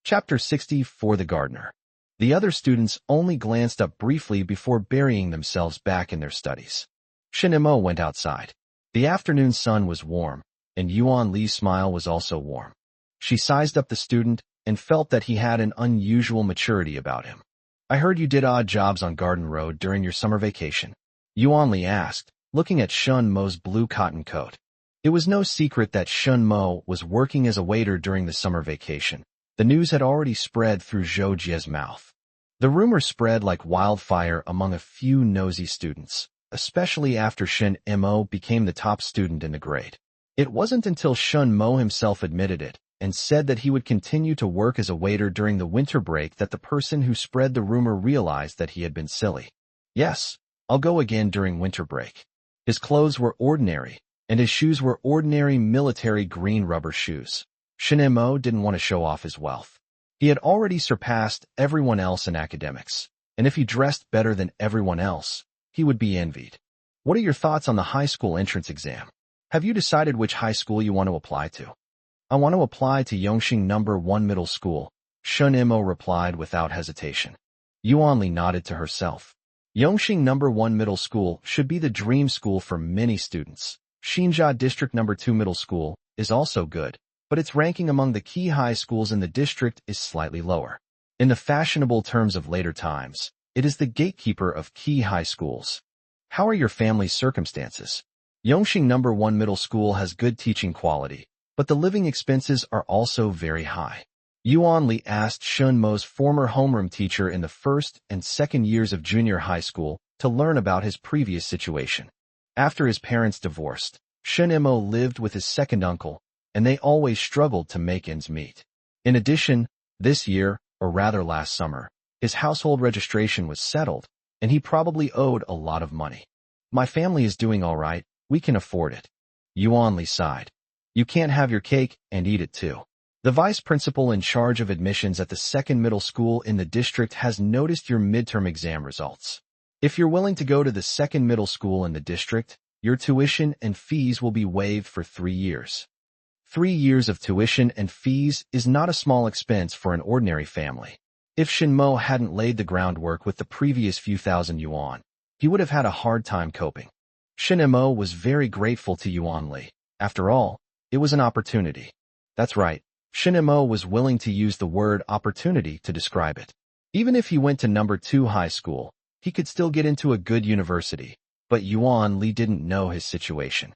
Chapter 60 for the Gardener. The other students only glanced up briefly before burying themselves back in their studies. Shin Mo went outside. The afternoon sun was warm, and Yuan Li's smile was also warm. She sized up the student and felt that he had an unusual maturity about him. I heard you did odd jobs on Garden Road during your summer vacation. Yuan Li asked, looking at Shun Mo's blue cotton coat. It was no secret that Shun Mo was working as a waiter during the summer vacation. The news had already spread through Zhou Jie's mouth. The rumor spread like wildfire among a few nosy students, especially after Shin Mo became the top student in the grade. It wasn't until Shun Mo himself admitted it and said that he would continue to work as a waiter during the winter break that the person who spread the rumor realized that he had been silly. Yes, I'll go again during winter break. His clothes were ordinary, and his shoes were ordinary military green rubber shoes. Shin Mo didn't want to show off his wealth. He had already surpassed everyone else in academics, and if he dressed better than everyone else, he would be envied. What are your thoughts on the high school entrance exam? Have you decided which high school you want to apply to? I want to apply to Yongxing No. 1 Middle School, Shun Mo replied without hesitation. Yuan Li nodded to herself. Yongxing No. 1 Middle School should be the dream school for many students. Xinjia District No. 2 Middle School is also good, but its ranking among the key high schools in the district is slightly lower. In the fashionable terms of later times, it is the gatekeeper of key high schools. How are your family's circumstances? Yongxing No. 1 Middle School has good teaching quality, but the living expenses are also very high. Yuan Li asked Shun Mo's former homeroom teacher in the first and second years of junior high school to learn about his previous situation. After his parents divorced, Shun Mo lived with his second uncle, and they always struggled to make ends meet. In addition, this year, or rather last summer, his household registration was settled, and he probably owed a lot of money. My family is doing all right, we can afford it. Yuan Li sighed. You can't have your cake and eat it too. The vice principal in charge of admissions at the second middle school in the district has noticed your midterm exam results. If you're willing to go to the second middle school in the district, your tuition and fees will be waived for 3 years. 3 years of tuition and fees is not a small expense for an ordinary family. If Shin Mo hadn't laid the groundwork with the previous few thousand yuan, he would have had a hard time coping. Shin Mo was very grateful to Yuan Li. After all, it was an opportunity. That's right. Shin Mo was willing to use the word opportunity to describe it. Even if he went to number 2 high school, he could still get into a good university, but Yuan Li didn't know his situation.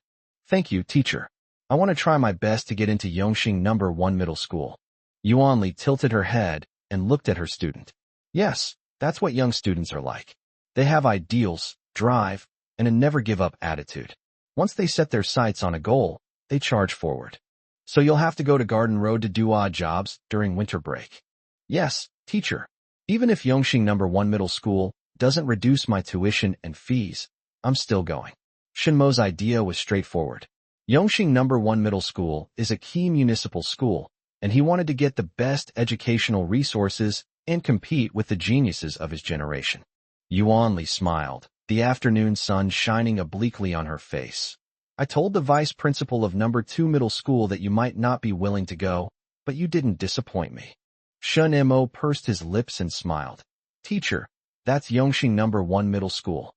Thank you, teacher. I want to try my best to get into Yongxing number 1 middle school. Yuan Li tilted her head and looked at her student. Yes, that's what young students are like. They have ideals, drive, and a never-give-up attitude. Once they set their sights on a goal, they charge forward. So you'll have to go to Garden Road to do odd jobs during winter break. Yes, teacher. Even if Yongxing number 1 middle school doesn't reduce my tuition and fees, I'm still going. Shin Mo's idea was straightforward. Yongxing number 1 middle school is a key municipal school, and he wanted to get the best educational resources and compete with the geniuses of his generation. Yuan Li smiled, the afternoon sun shining obliquely on her face. I told the vice principal of number 2 middle school that you might not be willing to go, but you didn't disappoint me. Shun Mo pursed his lips and smiled. Teacher, that's Yongxing number 1 middle school.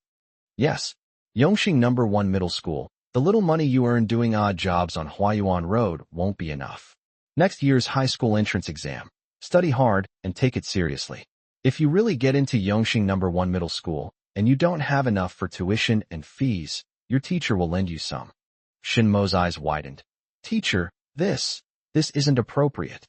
Yes, Yongxing number 1 middle school. The little money you earn doing odd jobs on Huayuan Road won't be enough. Next year's high school entrance exam. Study hard and take it seriously. If you really get into Yongxing number 1 middle school, and you don't have enough for tuition and fees, your teacher will lend you some. Shin Mo's eyes widened. Teacher, this isn't appropriate.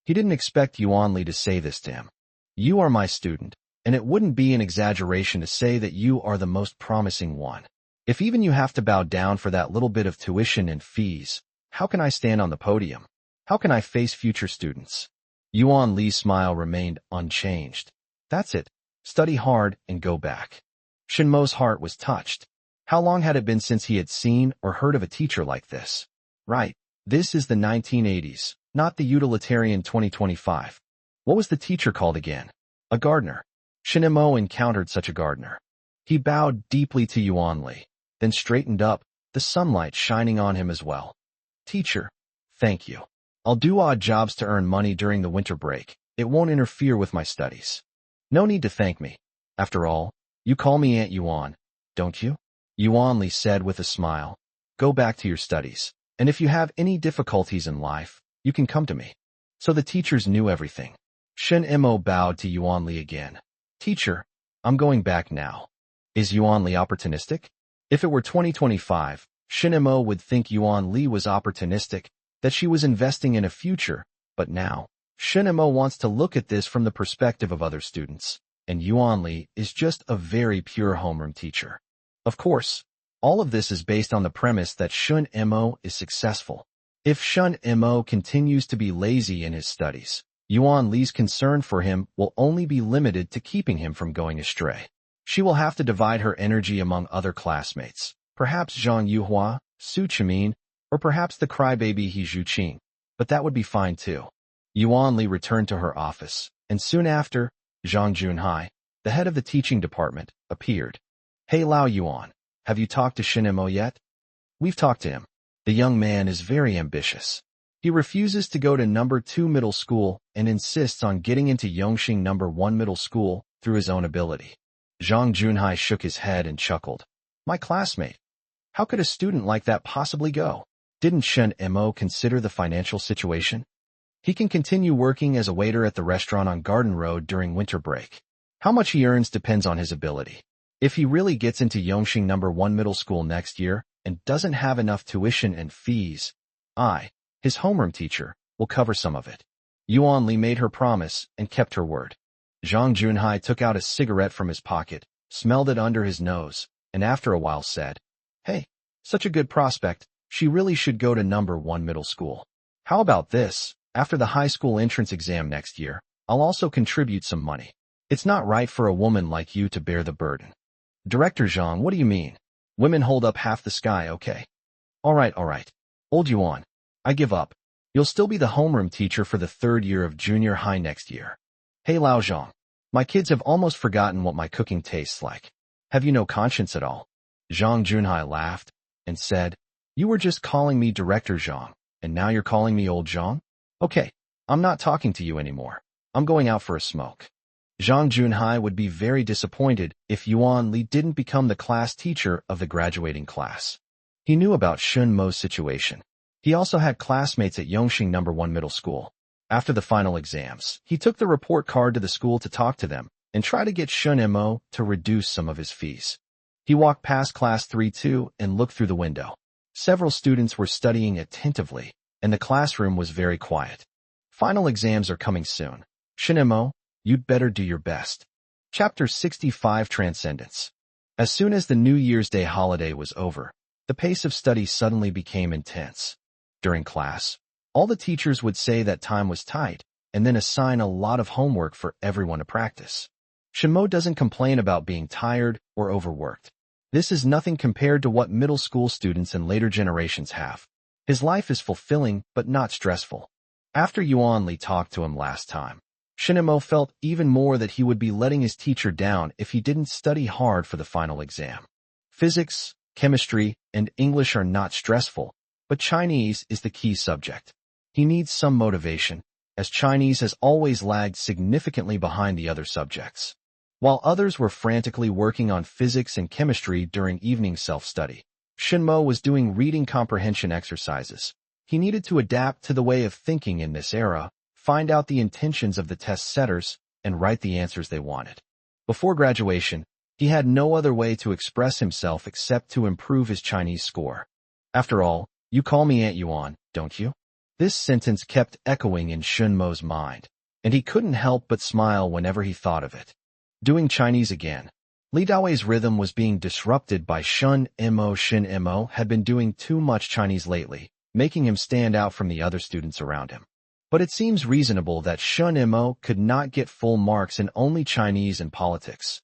He didn't expect Yuan Li to say this to him. You are my student, and it wouldn't be an exaggeration to say that you are the most promising one. If even you have to bow down for that little bit of tuition and fees, how can I stand on the podium? How can I face future students? Yuan Li's smile remained unchanged. That's it. Study hard and go back. Shin Mo's heart was touched. How long had it been since he had seen or heard of a teacher like this? Right. This is the 1980s, not the utilitarian 2025. What was the teacher called again? A gardener. Shin Mo encountered such a gardener. He bowed deeply to Yuan Li, then straightened up, the sunlight shining on him as well. Teacher, thank you. I'll do odd jobs to earn money during the winter break. It won't interfere with my studies. No need to thank me. After all, you call me Aunt Yuan, don't you? Yuan Li said with a smile. Go back to your studies, and if you have any difficulties in life, you can come to me. So the teachers knew everything. Shin Mo bowed to Yuan Li again. Teacher, I'm going back now. Is Yuan Li opportunistic? If it were 2025, Shin Mo would think Yuan Li was opportunistic, that she was investing in a future, but now, Shin Mo wants to look at this from the perspective of other students, and Yuan Li is just a very pure homeroom teacher. Of course, all of this is based on the premise that Shun Mo is successful. If Shun Mo continues to be lazy in his studies, Yuan Li's concern for him will only be limited to keeping him from going astray. She will have to divide her energy among other classmates, perhaps Zhang Yuhua, Su Chimin, or perhaps the crybaby He Zhuqing, but that would be fine too. Yuan Li returned to her office, and soon after, Zhang Junhai, the head of the teaching department, appeared. Hey Lao Yuan, have you talked to Shin Mo yet? We've talked to him. The young man is very ambitious. He refuses to go to number 2 middle school and insists on getting into Yongxing number 1 middle school through his own ability. Zhang Junhai shook his head and chuckled. My classmate. How could a student like that possibly go? Didn't Shin Mo consider the financial situation? He can continue working as a waiter at the restaurant on Garden Road during winter break. How much he earns depends on his ability. If he really gets into Yongxing number 1 middle school next year and doesn't have enough tuition and fees, his homeroom teacher, will cover some of it. Yuan Li made her promise and kept her word. Zhang Junhai took out a cigarette from his pocket, smelled it under his nose, and after a while said, "Hey, such a good prospect, she really should go to #1 middle school. How about this? After the high school entrance exam next year, I'll also contribute some money. It's not right for a woman like you to bear the burden." Director Zhang, what do you mean? Women hold up half the sky, okay? All right. Old Yuan, I give up. You'll still be the homeroom teacher for the 3rd year of junior high next year. Hey Lao Zhang, my kids have almost forgotten what my cooking tastes like. Have you no conscience at all? Zhang Junhai laughed and said, "You were just calling me Director Zhang, and now you're calling me Old Zhang? Okay, I'm not talking to you anymore. I'm going out for a smoke." Zhang Junhai would be very disappointed if Yuan Li didn't become the class teacher of the graduating class. He knew about Shun Mo's situation. He also had classmates at Yongxing #1 middle school. After the final exams, he took the report card to the school to talk to them and try to get Shun Mo to reduce some of his fees. He walked past class 3-2 and looked through the window. Several students were studying attentively, and the classroom was very quiet. Final exams are coming soon. Shun Mo, you'd better do your best. Chapter 65 Transcendence. As soon as the New Year's Day holiday was over, the pace of study suddenly became intense. During class, all the teachers would say that time was tight, and then assign a lot of homework for everyone to practice. Shinmo doesn't complain about being tired or overworked. This is nothing compared to what middle school students and later generations have. His life is fulfilling but not stressful. After Yuan Li talked to him last time, Shinmo felt even more that he would be letting his teacher down if he didn't study hard for the final exam. Physics, chemistry, and English are not stressful, but Chinese is the key subject. He needs some motivation, as Chinese has always lagged significantly behind the other subjects. While others were frantically working on physics and chemistry during evening self-study, Shinmo was doing reading comprehension exercises. He needed to adapt to the way of thinking in this era, find out the intentions of the test setters, and write the answers they wanted. Before graduation, he had no other way to express himself except to improve his Chinese score. After all, you call me Aunt Yuan, don't you? This sentence kept echoing in Shunmo's mind, and he couldn't help but smile whenever he thought of it. Doing Chinese again. Li Daoi's rhythm was being disrupted by Shun Mo. Shin Mo had been doing too much Chinese lately, making him stand out from the other students around him. But it seems reasonable that Shun Mo could not get full marks in only Chinese and politics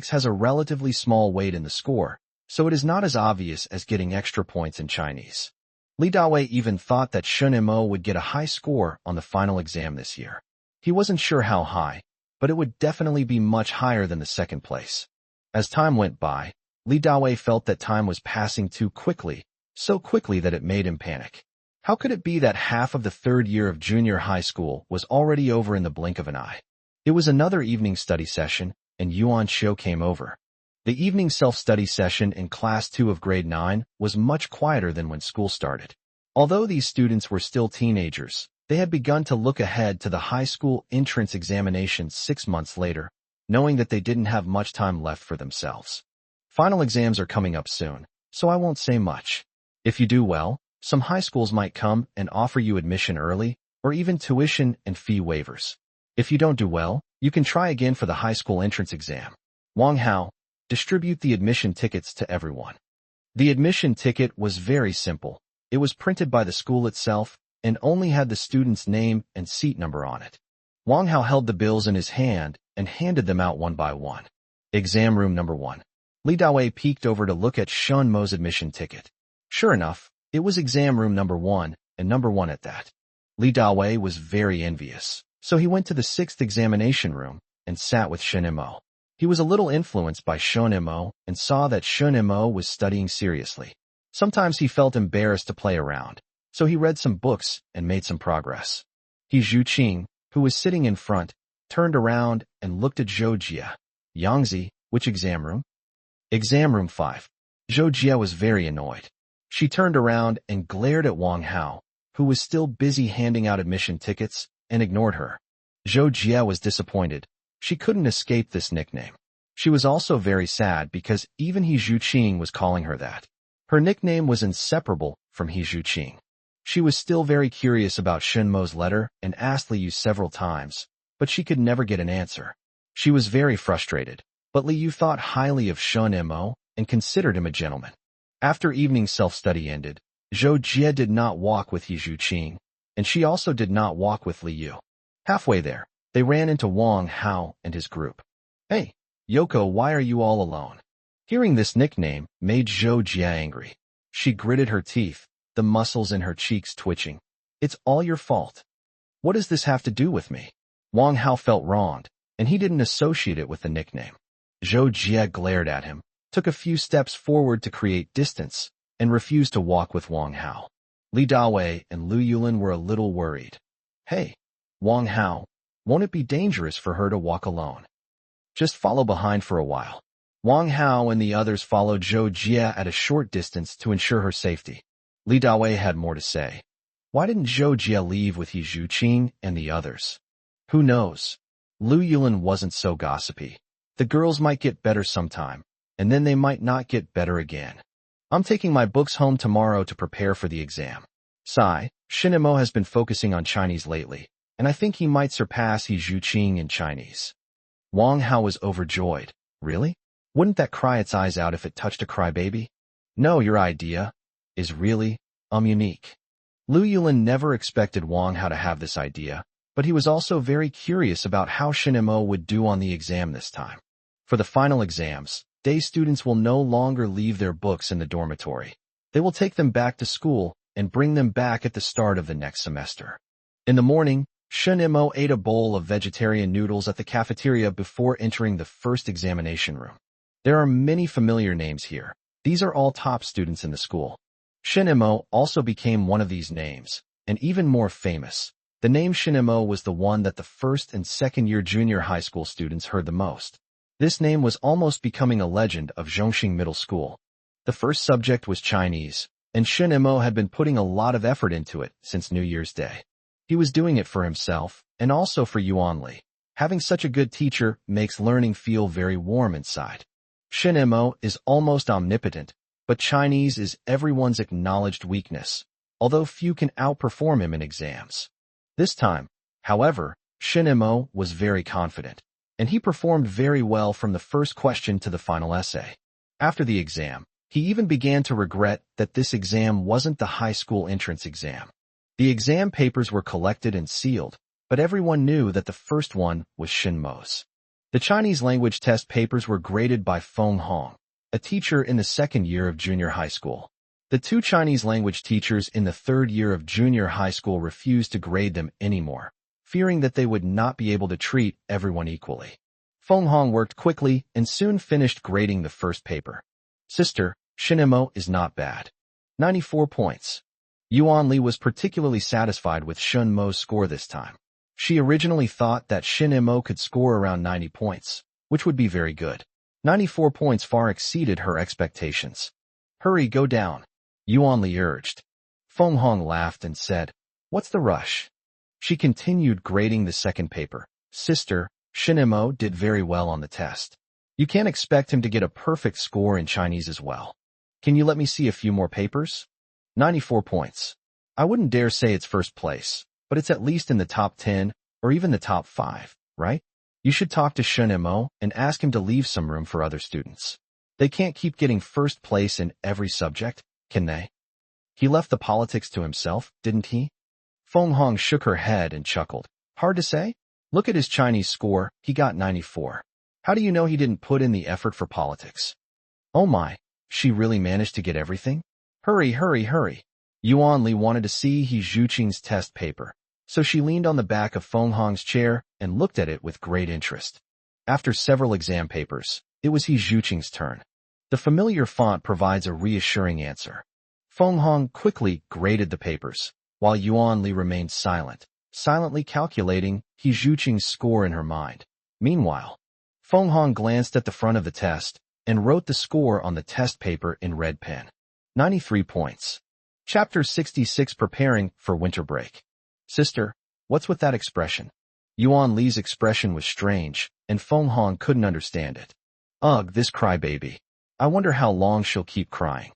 has a relatively small weight in the score, so it is not as obvious as getting extra points in Chinese. Li Dawei even thought that Shun Mo would get a high score on the final exam this year. He wasn't sure how high, but it would definitely be much higher than the second place. As time went by, Li Dawei felt that time was passing too quickly, so quickly that it made him panic. How could it be that half of the 3rd year of junior high school was already over in the blink of an eye? It was another evening study session, and Yuan Xiu came over. The evening self-study session in Class 2 of Grade 9 was much quieter than when school started. Although these students were still teenagers, they had begun to look ahead to the high school entrance examinations 6 months later, knowing that they didn't have much time left for themselves. Final exams are coming up soon, so I won't say much. If you do well, some high schools might come and offer you admission early, or even tuition and fee waivers. If you don't do well, you can try again for the high school entrance exam. Wang Hao, distribute the admission tickets to everyone. The admission ticket was very simple. It was printed by the school itself and only had the student's name and seat number on it. Wang Hao held the bills in his hand and handed them out one by one. Exam room number 1. Li Dawei peeked over to look at Shun Mo's admission ticket. Sure enough, it was exam room number 1, and number 1 at that. Li Dawei was very envious, so he went to the 6th examination room and sat with Shun Mo. He was a little influenced by Shun Mo and saw that Shun Mo was studying seriously. Sometimes he felt embarrassed to play around, so he read some books and made some progress. He Zhu Qing, who was sitting in front, turned around and looked at Zhou Jia. Yangzi, which exam room? Exam room 5. Zhou Jia was very annoyed. She turned around and glared at Wang Hao, who was still busy handing out admission tickets, and ignored her. Zhou Jia was disappointed. She couldn't escape this nickname. She was also very sad because even He Zhu Qing was calling her that. Her nickname was inseparable from He Zhu Qing. She was still very curious about Shinmo's letter and asked Liu several times, but she could never get an answer. She was very frustrated, but Liu thought highly of Shinmo and considered him a gentleman. After evening self-study ended, Zhou Jie did not walk with He Zhuqing, and she also did not walk with Liu. Halfway there, they ran into Wang Hao and his group. "Hey, Yoko, why are you all alone?" Hearing this nickname made Zhou Jie angry. She gritted her teeth, the muscles in her cheeks twitching. "It's all your fault. What does this have to do with me?" Wang Hao felt wronged, and he didn't associate it with the nickname. Zhou Jie glared at him, took a few steps forward to create distance, and refused to walk with Wang Hao. Li Dawei and Lu Yulin were a little worried. "Hey, Wang Hao, won't it be dangerous for her to walk alone? Just follow behind for a while." Wang Hao and the others followed Zhou Jie at a short distance to ensure her safety. Li Dawei had more to say. Why didn't Zhou Jie leave with He Zhuqing and the others? Who knows? Lu Yulin wasn't so gossipy. The girls might get better sometime, and then they might not get better again. "I'm taking my books home tomorrow to prepare for the exam. Shinmo has been focusing on Chinese lately, and I think he might surpass He Zhuqing in Chinese." Wang Hao was overjoyed. "Really? Wouldn't that cry its eyes out if it touched a crybaby?" "No, your idea is really, unique." Lu Yulin never expected Wang Hao to have this idea, but he was also very curious about how Shinmo would do on the exam this time. For the final exams, day students will no longer leave their books in the dormitory. They will take them back to school and bring them back at the start of the next semester. In the morning, Shinmo ate a bowl of vegetarian noodles at the cafeteria before entering the first examination room. There are many familiar names here. These are all top students in the school. Shinmo also became one of these names, and even more famous. The name Shinmo was the one that the first and second-year junior high school students heard the most. This name was almost becoming a legend of Zhongxing Middle School. The first subject was Chinese, and Shinmo had been putting a lot of effort into it since New Year's Day. He was doing it for himself, and also for Yuanli. Having such a good teacher makes learning feel very warm inside. Shinmo is almost omnipotent, but Chinese is everyone's acknowledged weakness, although few can outperform him in exams. This time, however, Shinmo was very confident, and he performed very well from the first question to the final essay. After the exam, he even began to regret that this exam wasn't the high school entrance exam. The exam papers were collected and sealed, but everyone knew that the first one was Shinmo's. The Chinese language test papers were graded by Feng Hong, a teacher in the second year of junior high school. The two Chinese language teachers in the third year of junior high school refused to grade them anymore, fearing that they would not be able to treat everyone equally. Feng Hong worked quickly and soon finished grading the first paper. "Sister, Shinmo is not bad. 94 points. Yuanli was particularly satisfied with Shinmo's score this time. She originally thought that Shinmo could score around 90 points, which would be very good. 94 points far exceeded her expectations. "Hurry, go down," Yuanli urged. Feng Hong laughed and said, "What's the rush?" She continued grading the second paper. "Sister, Shinmo did very well on the test. You can't expect him to get a perfect score in Chinese as well. Can you let me see a few more papers?" 94 points. I wouldn't dare say it's first place, but it's at least in the top 10 or even the top 5, right? You should talk to Shinmo and ask him to leave some room for other students. They can't keep getting first place in every subject, can they? He left the politics to himself, didn't he? Feng Hong shook her head and chuckled. Hard to say? Look at his Chinese score, he got 94. How do you know he didn't put in the effort for politics? Oh my, she really managed to get everything? Hurry, hurry, hurry. Yuanli wanted to see He Zhuqing's test paper, so she leaned on the back of Feng Hong's chair and looked at it with great interest. After several exam papers, it was He Zhuqing's turn. The familiar font provides a reassuring answer. Feng Hong quickly graded the papers, while Yuanli remained silent, silently calculating He Zhuqing's score in her mind. Meanwhile, Feng Hong glanced at the front of the test and wrote the score on the test paper in red pen. 93 points. Chapter 66 Preparing for Winter Break. Sister, what's with that expression? Yuan Li's expression was strange, and Feng Hong couldn't understand it. Ugh, this crybaby. I wonder how long she'll keep crying.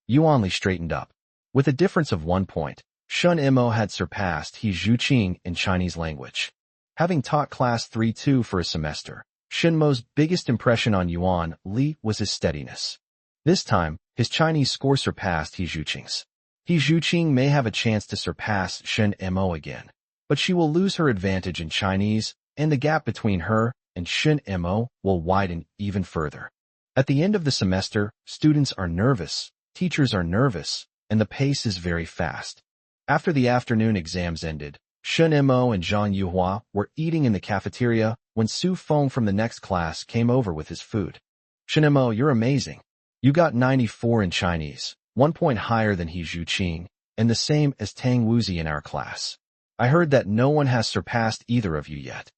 Yuan Li straightened up. With a difference of 1 point, Shun Imo had surpassed He Zhuqing in Chinese language. Having taught class 3-2 for a semester, Shinmo's biggest impression on Yuan Li was his steadiness. This time, his Chinese score surpassed He Zhuqing's. He Zhuqing may have a chance to surpass Shun Imo again, but she will lose her advantage in Chinese, and the gap between her and Shun Imo will widen even further. At the end of the semester, students are nervous, teachers are nervous, and the pace is very fast. After the afternoon exams ended, Shun Imo and Zhang Yuhua were eating in the cafeteria when Su Feng from the next class came over with his food. Shun Imo, you're amazing. You got 94 in Chinese, 1 point higher than He Zhuqing, and the same as Tang Wuzi in our class. I heard that no one has surpassed either of you yet.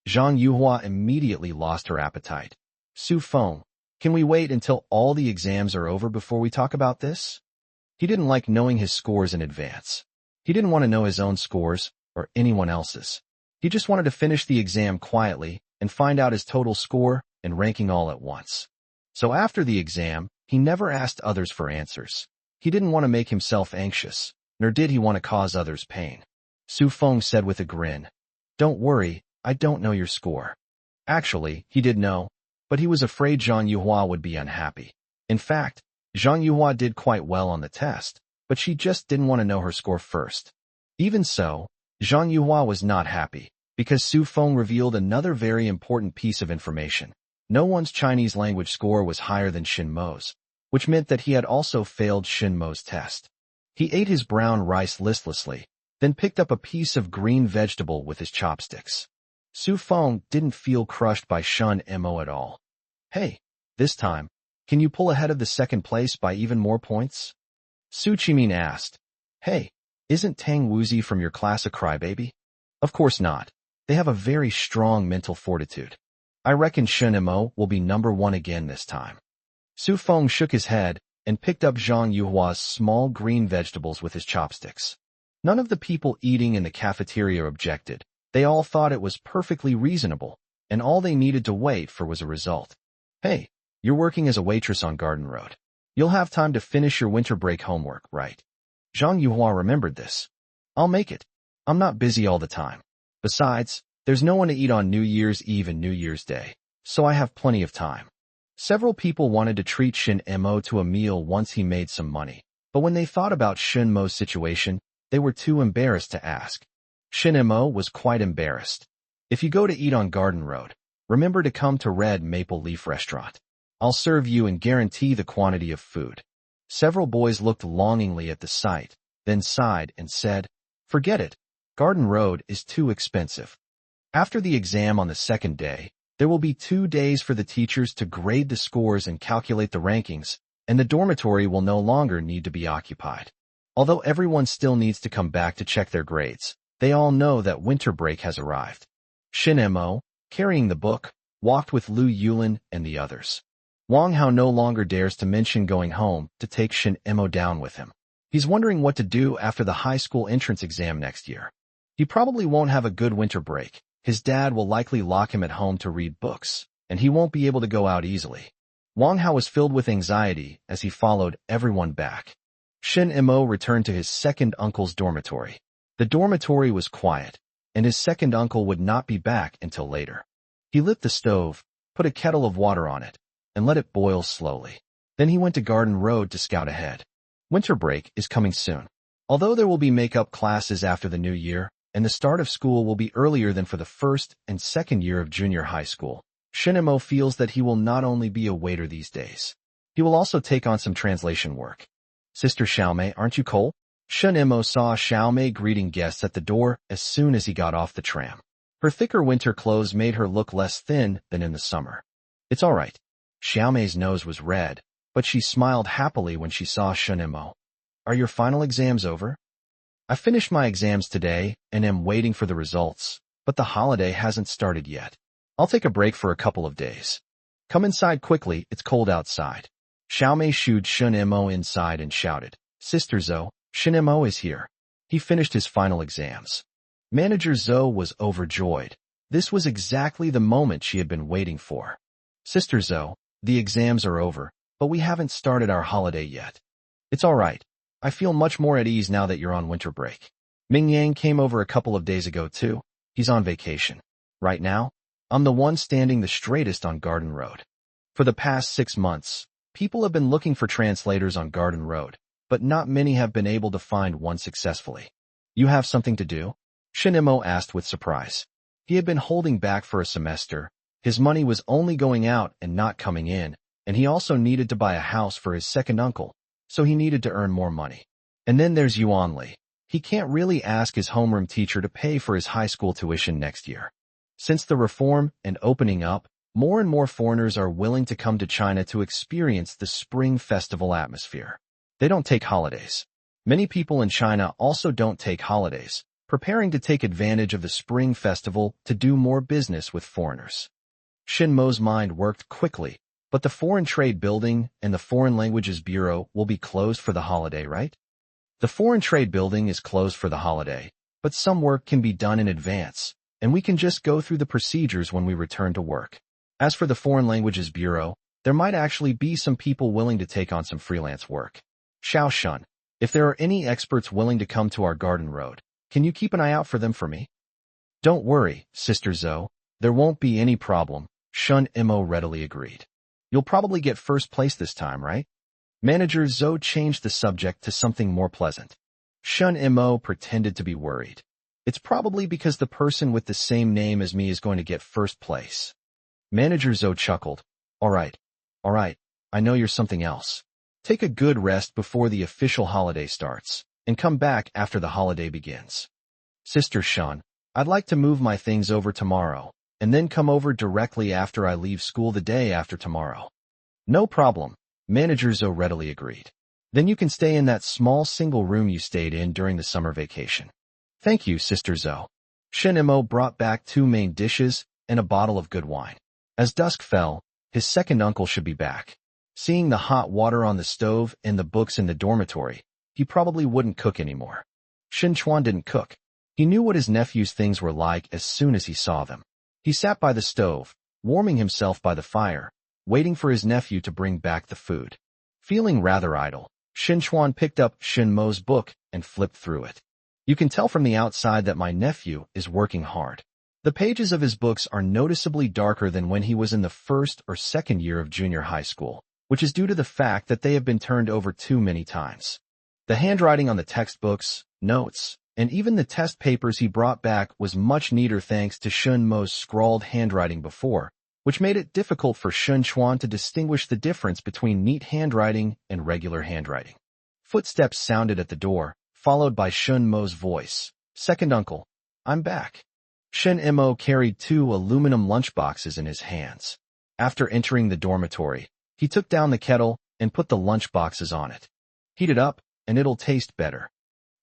Zhang Yuhua immediately lost her appetite. Su Feng, can we wait until all the exams are over before we talk about this? He didn't like knowing his scores in advance. He didn't want to know his own scores or anyone else's. He just wanted to finish the exam quietly and find out his total score and ranking all at once. So after the exam, he never asked others for answers. He didn't want to make himself anxious, nor did he want to cause others pain. Su Feng said with a grin, "Don't worry, I don't know your score." Actually, he did know, but he was afraid Zhang Yuhua would be unhappy. In fact, Zhang Yuhua did quite well on the test, but she just didn't want to know her score first. Even so, Zhang Yuhua was not happy, because Su Feng revealed another very important piece of information. No one's Chinese language score was higher than Shin Mo's, which meant that he had also failed Shin Mo's test. He ate his brown rice listlessly, then picked up a piece of green vegetable with his chopsticks. Su Feng didn't feel crushed by Shun Imo at all. "Hey, this time, can you pull ahead of the second place by even more points?" Su Qimin asked. "Hey, isn't Tang Wuzi from your class a crybaby?" "Of course not. They have a very strong mental fortitude. I reckon Shun Imo will be number 1 again this time." Su Feng shook his head and picked up Zhang Yuhua's small green vegetables with his chopsticks. None of the people eating in the cafeteria objected. They all thought it was perfectly reasonable, and all they needed to wait for was a result. "Hey, you're working as a waitress on Garden Road. You'll have time to finish your winter break homework, right?" Zhang Yuhua remembered this. "I'll make it. I'm not busy all the time. Besides, there's no one to eat on New Year's Eve and New Year's Day, so I have plenty of time." Several people wanted to treat Shin Imo to a meal once he made some money, but when they thought about Shin Mo's situation, they were too embarrassed to ask. Shin Imo was quite embarrassed. "If you go to eat on Garden Road, remember to come to Red Maple Leaf Restaurant. I'll serve you and guarantee the quantity of food." Several boys looked longingly at the sight, then sighed and said, "Forget it. Garden Road is too expensive." After the exam on the second day, there will be 2 days for the teachers to grade the scores and calculate the rankings, and the dormitory will no longer need to be occupied. Although everyone still needs to come back to check their grades, they all know that winter break has arrived. Shin Imo, carrying the book, walked with Lu Yulin and the others. Wang Hao no longer dares to mention going home to take Shin Imo down with him. He's wondering what to do after the high school entrance exam next year. He probably won't have a good winter break. His dad will likely lock him at home to read books, and he won't be able to go out easily. Wang Hao was filled with anxiety as he followed everyone back. Shin Imo returned to his second uncle's dormitory. The dormitory was quiet, and his second uncle would not be back until later. He lit the stove, put a kettle of water on it, and let it boil slowly. Then he went to Garden Road to scout ahead. Winter break is coming soon. Although there will be makeup classes after the new year, and the start of school will be earlier than for the first and second year of junior high school, Shin Imo feels that he will not only be a waiter these days. He will also take on some translation work. "Sister Xiaomei, aren't you cold?" Shin Imo saw Xiaomei greeting guests at the door as soon as he got off the tram. Her thicker winter clothes made her look less thin than in the summer. "It's all right." Xiaomei's nose was red, but she smiled happily when she saw Shin Imo. "Are your final exams over?" "I finished my exams today and am waiting for the results, but the holiday hasn't started yet. I'll take a break for a couple of days. Come inside quickly, it's cold outside." Xiaomei shooed Shin Imo inside and shouted, "Sister Zhou, Shin Imo is here. He finished his final exams." Manager Zhou was overjoyed. This was exactly the moment she had been waiting for. "Sister Zhou, the exams are over, but we haven't started our holiday yet." "It's all right. I feel much more at ease now that you're on winter break. Ming Yang came over a couple of days ago too. He's on vacation. Right now, I'm the one standing the straightest on Garden Road. For the past 6 months, people have been looking for translators on Garden Road, but not many have been able to find one successfully. You have something to do? Shin Imo asked with surprise. He had been holding back for a semester. His money was only going out and not coming in, and he also needed to buy a house for his second uncle, so he needed to earn more money. And then there's Yuan Li. He can't really ask his homeroom teacher to pay for his high school tuition next year. Since the reform and opening up, more and more foreigners are willing to come to China to experience the Spring Festival atmosphere. They don't take holidays. Many people in China also don't take holidays, preparing to take advantage of the Spring Festival to do more business with foreigners. Shin Mo's mind worked quickly, but the Foreign Trade Building and the Foreign Languages Bureau will be closed for the holiday, right? The Foreign Trade Building is closed for the holiday, but some work can be done in advance, and we can just go through the procedures when we return to work. As for the Foreign Languages Bureau, there might actually be some people willing to take on some freelance work. Xiao Shun, if there are any experts willing to come to our Garden Road, can you keep an eye out for them for me? Don't worry, Sister Zhou, there won't be any problem, Shun Imo readily agreed. You'll probably get first place this time, right? Manager Zhou changed the subject to something more pleasant. Shun Imo pretended to be worried. It's probably because the person with the same name as me is going to get first place. Manager Zhou chuckled. All right, I know you're something else. Take a good rest before the official holiday starts, and come back after the holiday begins. Sister Shun, I'd like to move my things over tomorrow, and then come over directly after I leave school the day after tomorrow. No problem, Manager Zhou readily agreed. Then you can stay in that small single room you stayed in during the summer vacation. Thank you, Sister Zhou. Shin Imo brought back 2 main dishes and a bottle of good wine. As dusk fell, his second uncle should be back. Seeing the hot water on the stove and the books in the dormitory, he probably wouldn't cook anymore. Shin Chuan didn't cook. He knew what his nephew's things were like as soon as he saw them. He sat by the stove, warming himself by the fire, waiting for his nephew to bring back the food. Feeling rather idle, Shin Chuan picked up Shin Mo's book and flipped through it. You can tell from the outside that my nephew is working hard. The pages of his books are noticeably darker than when he was in the first or second year of junior high school, which is due to the fact that they have been turned over too many times. The handwriting on the textbooks, notes, and even the test papers he brought back was much neater thanks to Shun Mo's scrawled handwriting before, which made it difficult for Shun Chuan to distinguish the difference between neat handwriting and regular handwriting. Footsteps sounded at the door, followed by Shun Mo's voice. Second uncle, I'm back. Shin Imo carried 2 aluminum lunchboxes in his hands. After entering the dormitory, he took down the kettle and put the lunchboxes on it. Heat it up, and it'll taste better.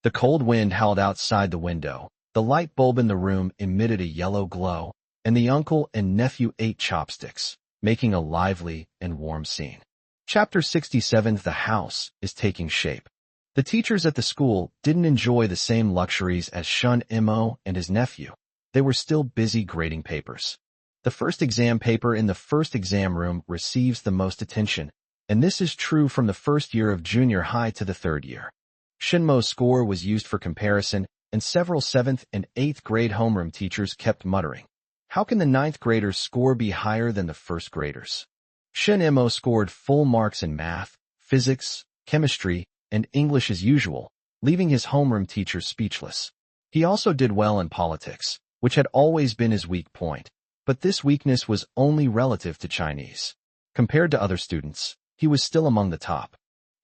The cold wind howled outside the window. The light bulb in the room emitted a yellow glow, and the uncle and nephew ate chopsticks, making a lively and warm scene. Chapter 67. The house is taking shape. The teachers at the school didn't enjoy the same luxuries as Shun Imo and his nephew. They were still busy grading papers. The first exam paper in the first exam room receives the most attention, and this is true from the first year of junior high to the third year. Shinmo's score was used for comparison, and several 7th and 8th grade homeroom teachers kept muttering, how can the 9th graders' score be higher than the 1st graders? Shin Imo scored full marks in math, physics, chemistry, and English as usual, leaving his homeroom teachers speechless. He also did well in politics, which had always been his weak point, but this weakness was only relative to Chinese. Compared to other students, he was still among the top.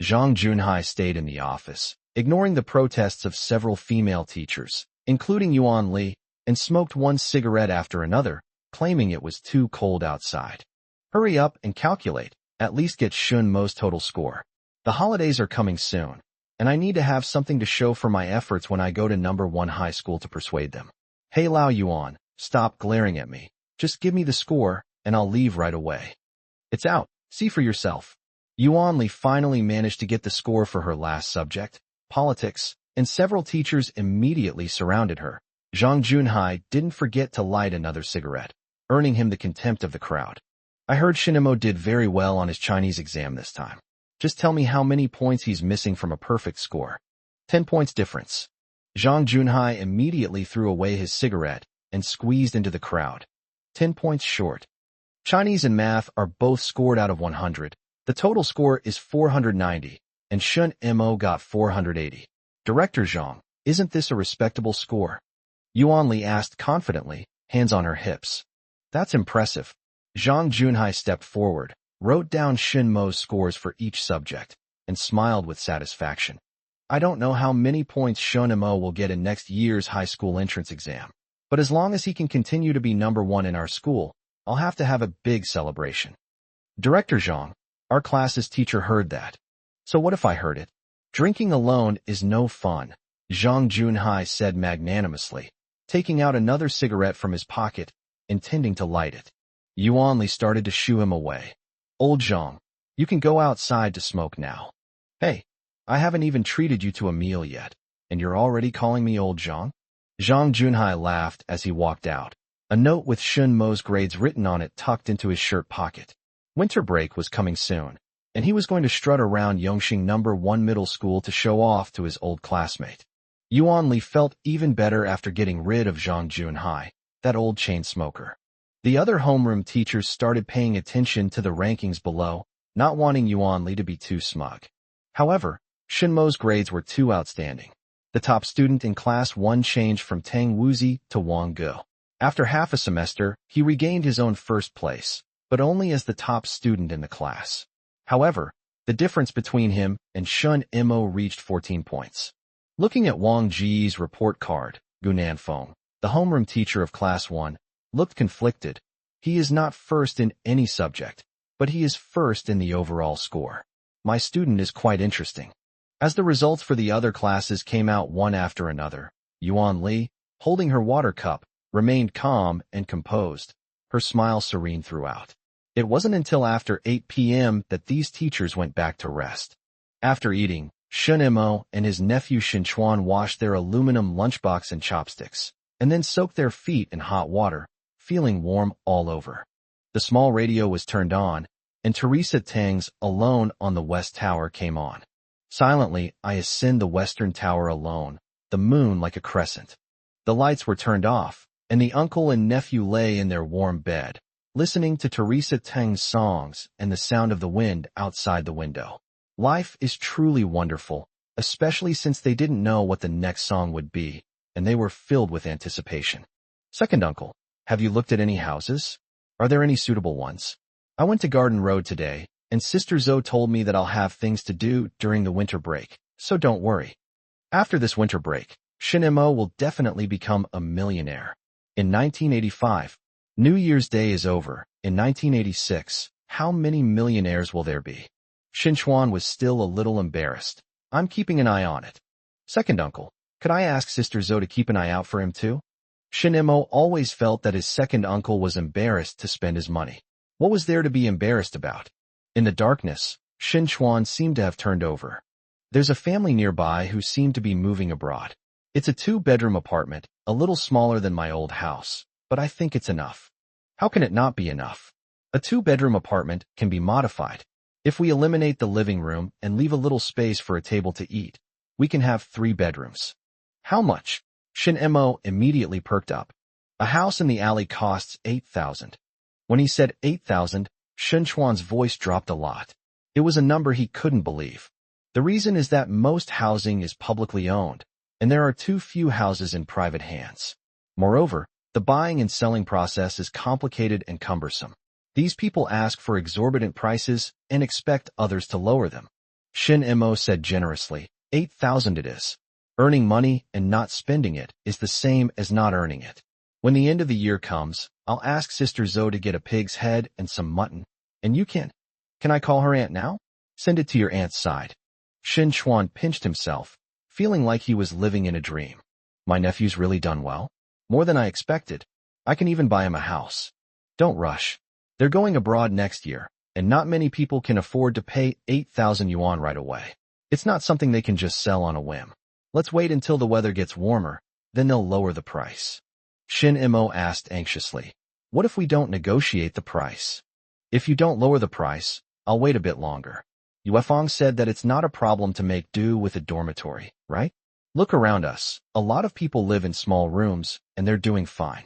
Zhang Junhai stayed in the office, ignoring the protests of several female teachers, including Yuan Li, and smoked one cigarette after another, claiming it was too cold outside. Hurry up and calculate, at least get Shun Mo's total score. The holidays are coming soon, and I need to have something to show for my efforts when I go to number 1 high school to persuade them. Hey Lao Yuan, stop glaring at me. Just give me the score, and I'll leave right away. It's out, see for yourself. Yuan Li finally managed to get the score for her last subject, politics, and several teachers immediately surrounded her. Zhang Junhai didn't forget to light another cigarette, earning him the contempt of the crowd. I heard Shinimo did very well on his Chinese exam this time. Just tell me how many points he's missing from a perfect score. 10 points difference. Zhang Junhai immediately threw away his cigarette and squeezed into the crowd. 10 points short. Chinese and math are both scored out of 100. The total score is 490, and Shun Mo got 480. Director Zhang, isn't this a respectable score? Yuan Li asked confidently, hands on her hips. That's impressive. Zhang Junhai stepped forward, wrote down Shun Mo's scores for each subject, and smiled with satisfaction. I don't know how many points Shun Mo will get in next year's high school entrance exam, but as long as he can continue to be number one in our school, I'll have to have a big celebration. Director Zhang, our class's teacher heard that. So what if I heard it? Drinking alone is no fun, Zhang Junhai said magnanimously, taking out another cigarette from his pocket, intending to light it. Yuan Li started to shoo him away. Old Zhang, you can go outside to smoke now. Hey, I haven't even treated you to a meal yet, and you're already calling me Old Zhang? Zhang Junhai laughed as he walked out, a note with Shun Mo's grades written on it tucked into his shirt pocket. Winter break was coming soon, and he was going to strut around Yongxing No. 1 middle school to show off to his old classmate. Yuan Li felt even better after getting rid of Zhang Junhai, that old chain smoker. The other homeroom teachers started paying attention to the rankings below, not wanting Yuan Li to be too smug. However, Shun Mo's grades were too outstanding. The top student in Class 1 changed from Tang Wuzi to Wang Ge. After half a semester, he regained his own first place, but only as the top student in the class. However, the difference between him and Shun Mo reached 14 points. Looking at Wang Ji's report card, Gu Nanfeng, the homeroom teacher of Class 1, looked conflicted. He is not first in any subject, but he is first in the overall score. My student is quite interesting. As the results for the other classes came out one after another, Yuan Li, holding her water cup, remained calm and composed, her smile serene throughout. It wasn't until after 8 p.m. that these teachers went back to rest. After eating, Shun Mo and his nephew Xinchuan washed their aluminum lunchbox and chopsticks, and then soaked their feet in hot water, feeling warm all over. The small radio was turned on, and Teresa Tang's Alone on the West Tower came on. Silently, I ascend the western tower alone, the moon like a crescent. The lights were turned off, and the uncle and nephew lay in their warm bed, listening to Teresa Tang's songs and the sound of the wind outside the window. Life is truly wonderful, especially since they didn't know what the next song would be, and they were filled with anticipation. Second uncle, have you looked at any houses? Are there any suitable ones? I went to Garden Road today, and Sister Zhou told me that I'll have things to do during the winter break, so don't worry. After this winter break, Shun Mo will definitely become a millionaire. In 1985, New Year's Day is over. In 1986, how many millionaires will there be? Xinchuan was still a little embarrassed. I'm keeping an eye on it. Second uncle, could I ask Sister Zhou to keep an eye out for him too? Shun Mo always felt that his second uncle was embarrassed to spend his money. What was there to be embarrassed about? In the darkness, Xinchuan seemed to have turned over. There's a family nearby who seem to be moving abroad. It's a 2-bedroom apartment, a little smaller than my old house, but I think it's enough. How can it not be enough? A 2-bedroom apartment can be modified. If we eliminate the living room and leave a little space for a table to eat, we can have 3 bedrooms. How much? Shun Mo immediately perked up. A house in the alley costs 8,000. When he said 8,000, Xinchuan's voice dropped a lot. It was a number he couldn't believe. The reason is that most housing is publicly owned, and there are too few houses in private hands. Moreover, the buying and selling process is complicated and cumbersome. These people ask for exorbitant prices and expect others to lower them. Shun Mo said generously, 8,000 it is. Earning money and not spending it is the same as not earning it. When the end of the year comes, I'll ask Sister Zhou to get a pig's head and some mutton, and you can. Can I call her aunt now? Send it to your aunt's side. Xinchuan pinched himself, feeling like he was living in a dream. My nephew's really done well. More than I expected. I can even buy him a house. Don't rush. They're going abroad next year, and not many people can afford to pay 8,000 yuan right away. It's not something they can just sell on a whim. Let's wait until the weather gets warmer, then they'll lower the price. Shun Mo asked anxiously, what if we don't negotiate the price? If you don't lower the price, I'll wait a bit longer. Yuefeng said that it's not a problem to make do with a dormitory, right? Look around us. A lot of people live in small rooms, and they're doing fine.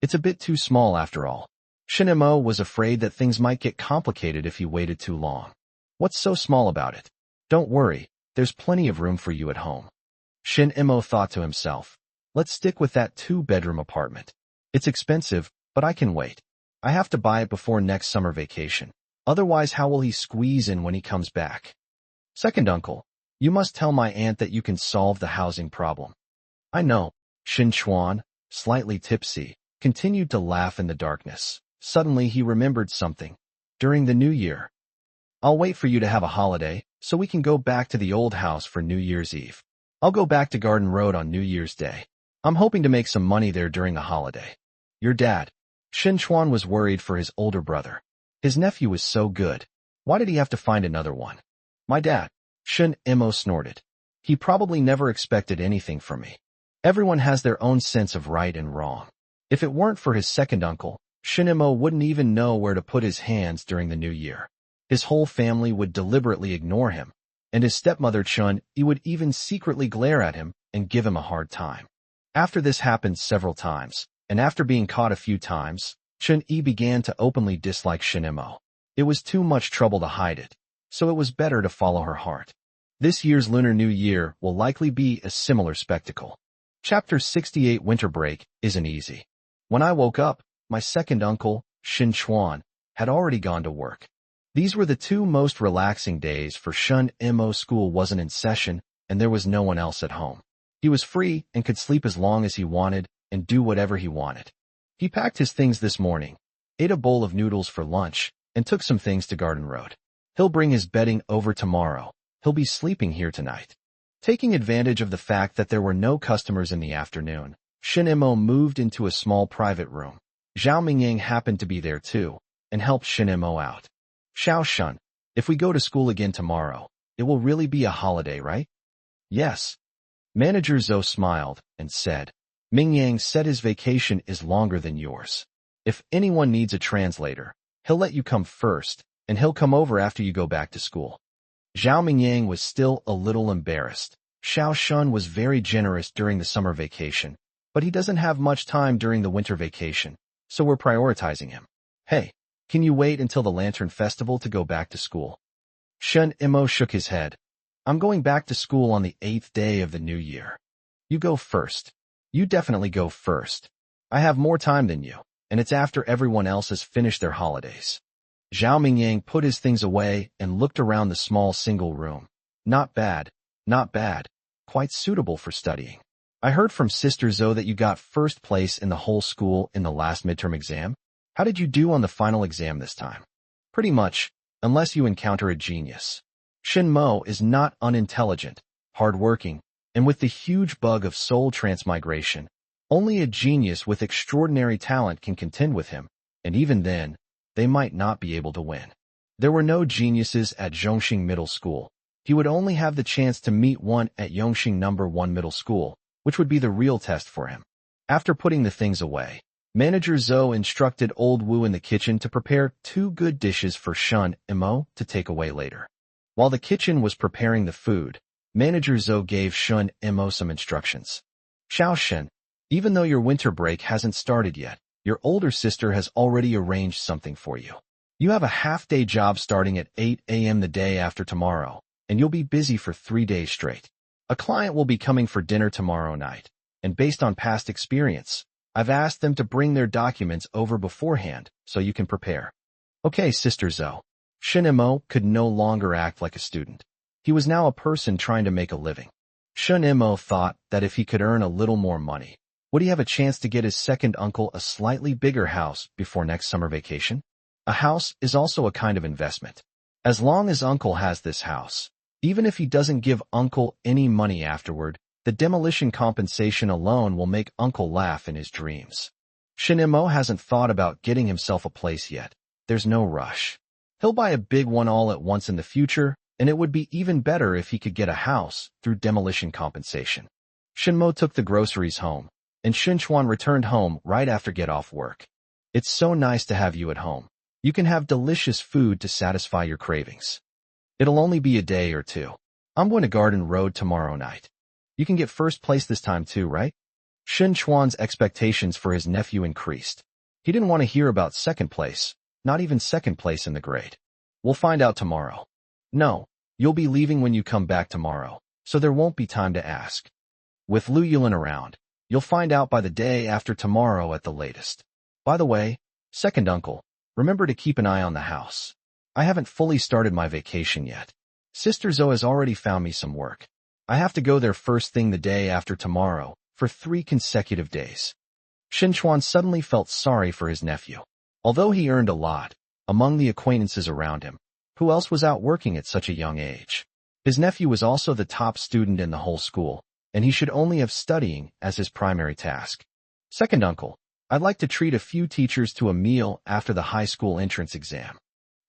It's a bit too small after all. Shinemo was afraid that things might get complicated if he waited too long. What's so small about it? Don't worry, there's plenty of room for you at home. Shinemo thought to himself. Let's stick with that 2-bedroom apartment. It's expensive, but I can wait. I have to buy it before next summer vacation. Otherwise, how will he squeeze in when he comes back? Second uncle, you must tell my aunt that you can solve the housing problem. I know. Shin Chuan, slightly tipsy, continued to laugh in the darkness. Suddenly he remembered something. During the New Year. I'll wait for you to have a holiday, so we can go back to the old house for New Year's Eve. I'll go back to Garden Road on New Year's Day. I'm hoping to make some money there during the holiday. Your dad. Shin Chuan was worried for his older brother. His nephew was so good. Why did he have to find another one? My dad. Shin Imo snorted. He probably never expected anything from me. Everyone has their own sense of right and wrong. If it weren't for his second uncle, Shin Imo wouldn't even know where to put his hands during the New Year. His whole family would deliberately ignore him, and his stepmother Chun Yi would even secretly glare at him and give him a hard time. After this happened several times, and after being caught a few times, Chun Yi began to openly dislike Shin Imo. It was too much trouble to hide it, so it was better to follow her heart. This year's Lunar New Year will likely be a similar spectacle. Chapter 68 Winter Break isn't easy. When I woke up, my second uncle, Shin Chuan, had already gone to work. These were the 2 most relaxing days for Shun Imo. School wasn't in session, and there was no one else at home. He was free and could sleep as long as he wanted and do whatever he wanted. He packed his things this morning, ate a bowl of noodles for lunch, and took some things to Garden Road. He'll bring his bedding over tomorrow. He'll be sleeping here tonight. Taking advantage of the fact that there were no customers in the afternoon, Shin Imo moved into a small private room. Zhao Mingyang happened to be there too, and helped Shin Imo out. Xiao Shun, if we go to school again tomorrow, it will really be a holiday, right? Yes. Manager Zhou smiled and said, Mingyang said his vacation is longer than yours. If anyone needs a translator, he'll let you come first, and he'll come over after you go back to school. Zhao Mingyang was still a little embarrassed. Xiao Shun was very generous during the summer vacation, but he doesn't have much time during the winter vacation, so we're prioritizing him. Hey, can you wait until the Lantern Festival to go back to school? Shin Imo shook his head. I'm going back to school on the 8th day of the new year. You go first. You definitely go first. I have more time than you, and it's after everyone else has finished their holidays. Zhao Mingyang put his things away and looked around the small single room. Not bad, not bad. Quite suitable for studying. I heard from Sister Zhou that you got first place in the whole school in the last midterm exam. How did you do on the final exam this time? Pretty much, unless you encounter a genius. Shin Mo is not unintelligent, hardworking, and with the huge bug of soul transmigration, only a genius with extraordinary talent can contend with him, and even then, they might not be able to win. There were no geniuses at Zhongxing Middle School. He would only have the chance to meet one at Yongxing No. 1 Middle School, which would be the real test for him. After putting the things away, Manager Zhou instructed Old Wu in the kitchen to prepare 2 good dishes for Shun Imo to take away later. While the kitchen was preparing the food, Manager Zhou gave Shun Imo some instructions. Xiao Shen, even though your winter break hasn't started yet, your older sister has already arranged something for you. You have a half-day job starting at 8 a.m. the day after tomorrow, and you'll be busy for 3 days straight. A client will be coming for dinner tomorrow night, and based on past experience, I've asked them to bring their documents over beforehand so you can prepare. Okay, Sister Zhou. Shin Imo could no longer act like a student. He was now a person trying to make a living. Shin Imo thought that if he could earn a little more money, would he have a chance to get his second uncle a slightly bigger house before next summer vacation? A house is also a kind of investment. As long as uncle has this house, even if he doesn't give uncle any money afterward, the demolition compensation alone will make uncle laugh in his dreams. Shin Imo hasn't thought about getting himself a place yet. There's no rush. He'll buy a big one all at once in the future, and it would be even better if he could get a house through demolition compensation. Shinmo took the groceries home, and Shinchuan returned home right after get off work. It's so nice to have you at home. You can have delicious food to satisfy your cravings. It'll only be a day or two. I'm going to Garden Road tomorrow night. You can get first place this time too, right? Shin Chuan's expectations for his nephew increased. He didn't want to hear about second place, not even second place in the grade. We'll find out tomorrow. No, you'll be leaving when you come back tomorrow, so there won't be time to ask. With Lu Yulin around, you'll find out by the day after tomorrow at the latest. By the way, second uncle, remember to keep an eye on the house. I haven't fully started my vacation yet. Sister Zoe has already found me some work. I have to go there first thing the day after tomorrow, for 3 consecutive days. Shin Chuan suddenly felt sorry for his nephew. Although he earned a lot, among the acquaintances around him, who else was out working at such a young age? His nephew was also the top student in the whole school, and he should only have studying as his primary task. Second uncle, I'd like to treat a few teachers to a meal after the high school entrance exam.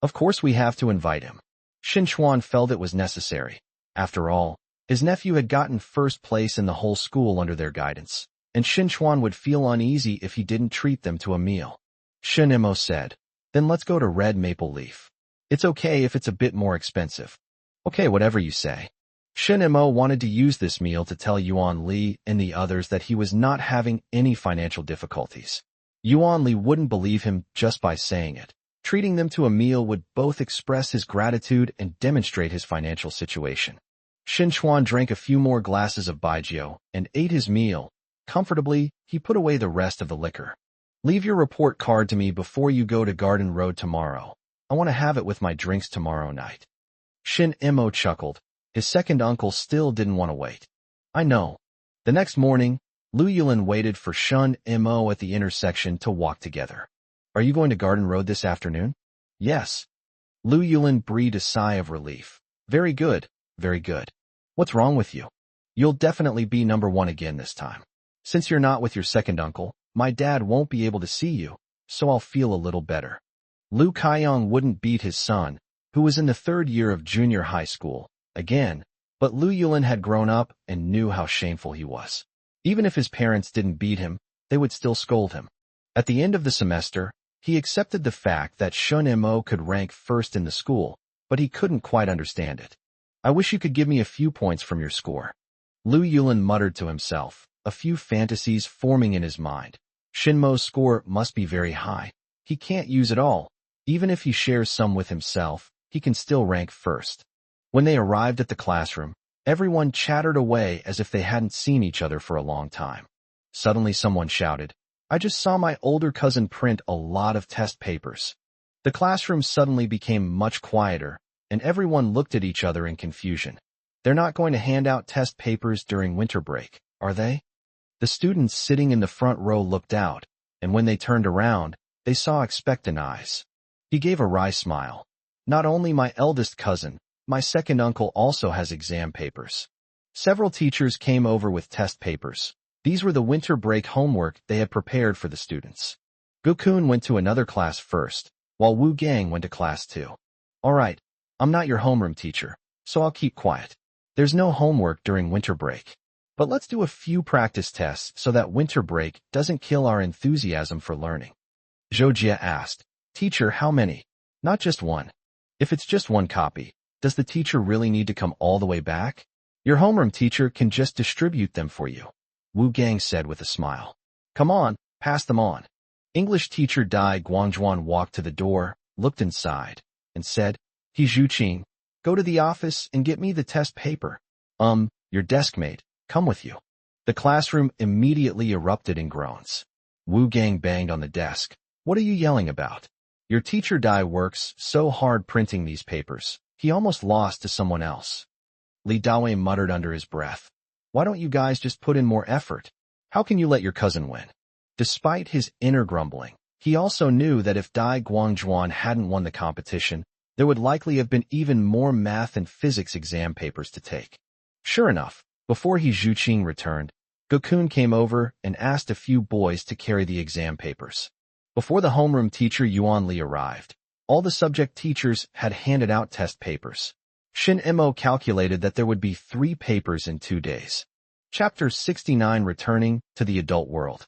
Of course we have to invite him. Shin Chuan felt it was necessary. After all, his nephew had gotten first place in the whole school under their guidance, and Shin Chuan would feel uneasy if he didn't treat them to a meal. Shin Imo said, then let's go to Red Maple Leaf. It's okay if it's a bit more expensive. Okay, whatever you say. Shin Imo wanted to use this meal to tell Yuan Li and the others that he was not having any financial difficulties. Yuan Li wouldn't believe him just by saying it. Treating them to a meal would both express his gratitude and demonstrate his financial situation. Shin Chuan drank a few more glasses of baijiu and ate his meal. Comfortably, he put away the rest of the liquor. Leave your report card to me before you go to Garden Road tomorrow. I want to have it with my drinks tomorrow night. Shin Imo chuckled. His second uncle still didn't want to wait. I know. The next morning, Lu Yulin waited for Shin Imo at the intersection to walk together. Are you going to Garden Road this afternoon? Yes. Lu Yulin breathed a sigh of relief. Very good, very good. What's wrong with you? You'll definitely be number 1 again this time. Since you're not with your second uncle, my dad won't be able to see you, so I'll feel a little better. Lu Kaiyong wouldn't beat his son, who was in the 3rd year of junior high school, again, but Lu Yulin had grown up and knew how shameful he was. Even if his parents didn't beat him, they would still scold him. At the end of the semester, he accepted the fact that Shun Mo could rank first in the school, but he couldn't quite understand it. I wish you could give me a few points from your score. Lu Yulin muttered to himself, a few fantasies forming in his mind. Shinmo's score must be very high. He can't use it all. Even if he shares some with himself, he can still rank first. When they arrived at the classroom, everyone chattered away as if they hadn't seen each other for a long time. Suddenly someone shouted, I just saw my older cousin print a lot of test papers. The classroom suddenly became much quieter, and everyone looked at each other in confusion. They're not going to hand out test papers during winter break, are they? The students sitting in the front row looked out, and when they turned around, they saw expectant eyes. He gave a wry smile. Not only my eldest cousin, my second uncle also has exam papers. Several teachers came over with test papers. These were the winter break homework they had prepared for the students. Gokun went to another class first, while Wu Gang went to class 2. All right, I'm not your homeroom teacher, so I'll keep quiet. There's no homework during winter break. But let's do a few practice tests so that winter break doesn't kill our enthusiasm for learning. Zhou Jie asked, Teacher, how many? Not just one. If it's just one copy, does the teacher really need to come all the way back? Your homeroom teacher can just distribute them for you. Wu Gang said with a smile. Come on, pass them on. English teacher Dai Guangjuan walked to the door, looked inside, and said, He Zhuqing, go to the office and get me the test paper. Your deskmate, come with you. The classroom immediately erupted in groans. Wu Gang banged on the desk. What are you yelling about? Your teacher Dai works so hard printing these papers, he almost lost to someone else. Li Dawei muttered under his breath. Why don't you guys just put in more effort? How can you let your cousin win? Despite his inner grumbling, he also knew that if Dai Guangjuan hadn't won the competition, there would likely have been even more math and physics exam papers to take. Sure enough, before He Zhuqing returned, Gokun came over and asked a few boys to carry the exam papers. Before the homeroom teacher Yuan Li arrived, all the subject teachers had handed out test papers. Shin Mo calculated that there would be 3 papers in 2 days. Chapter 69 Returning to the Adult World.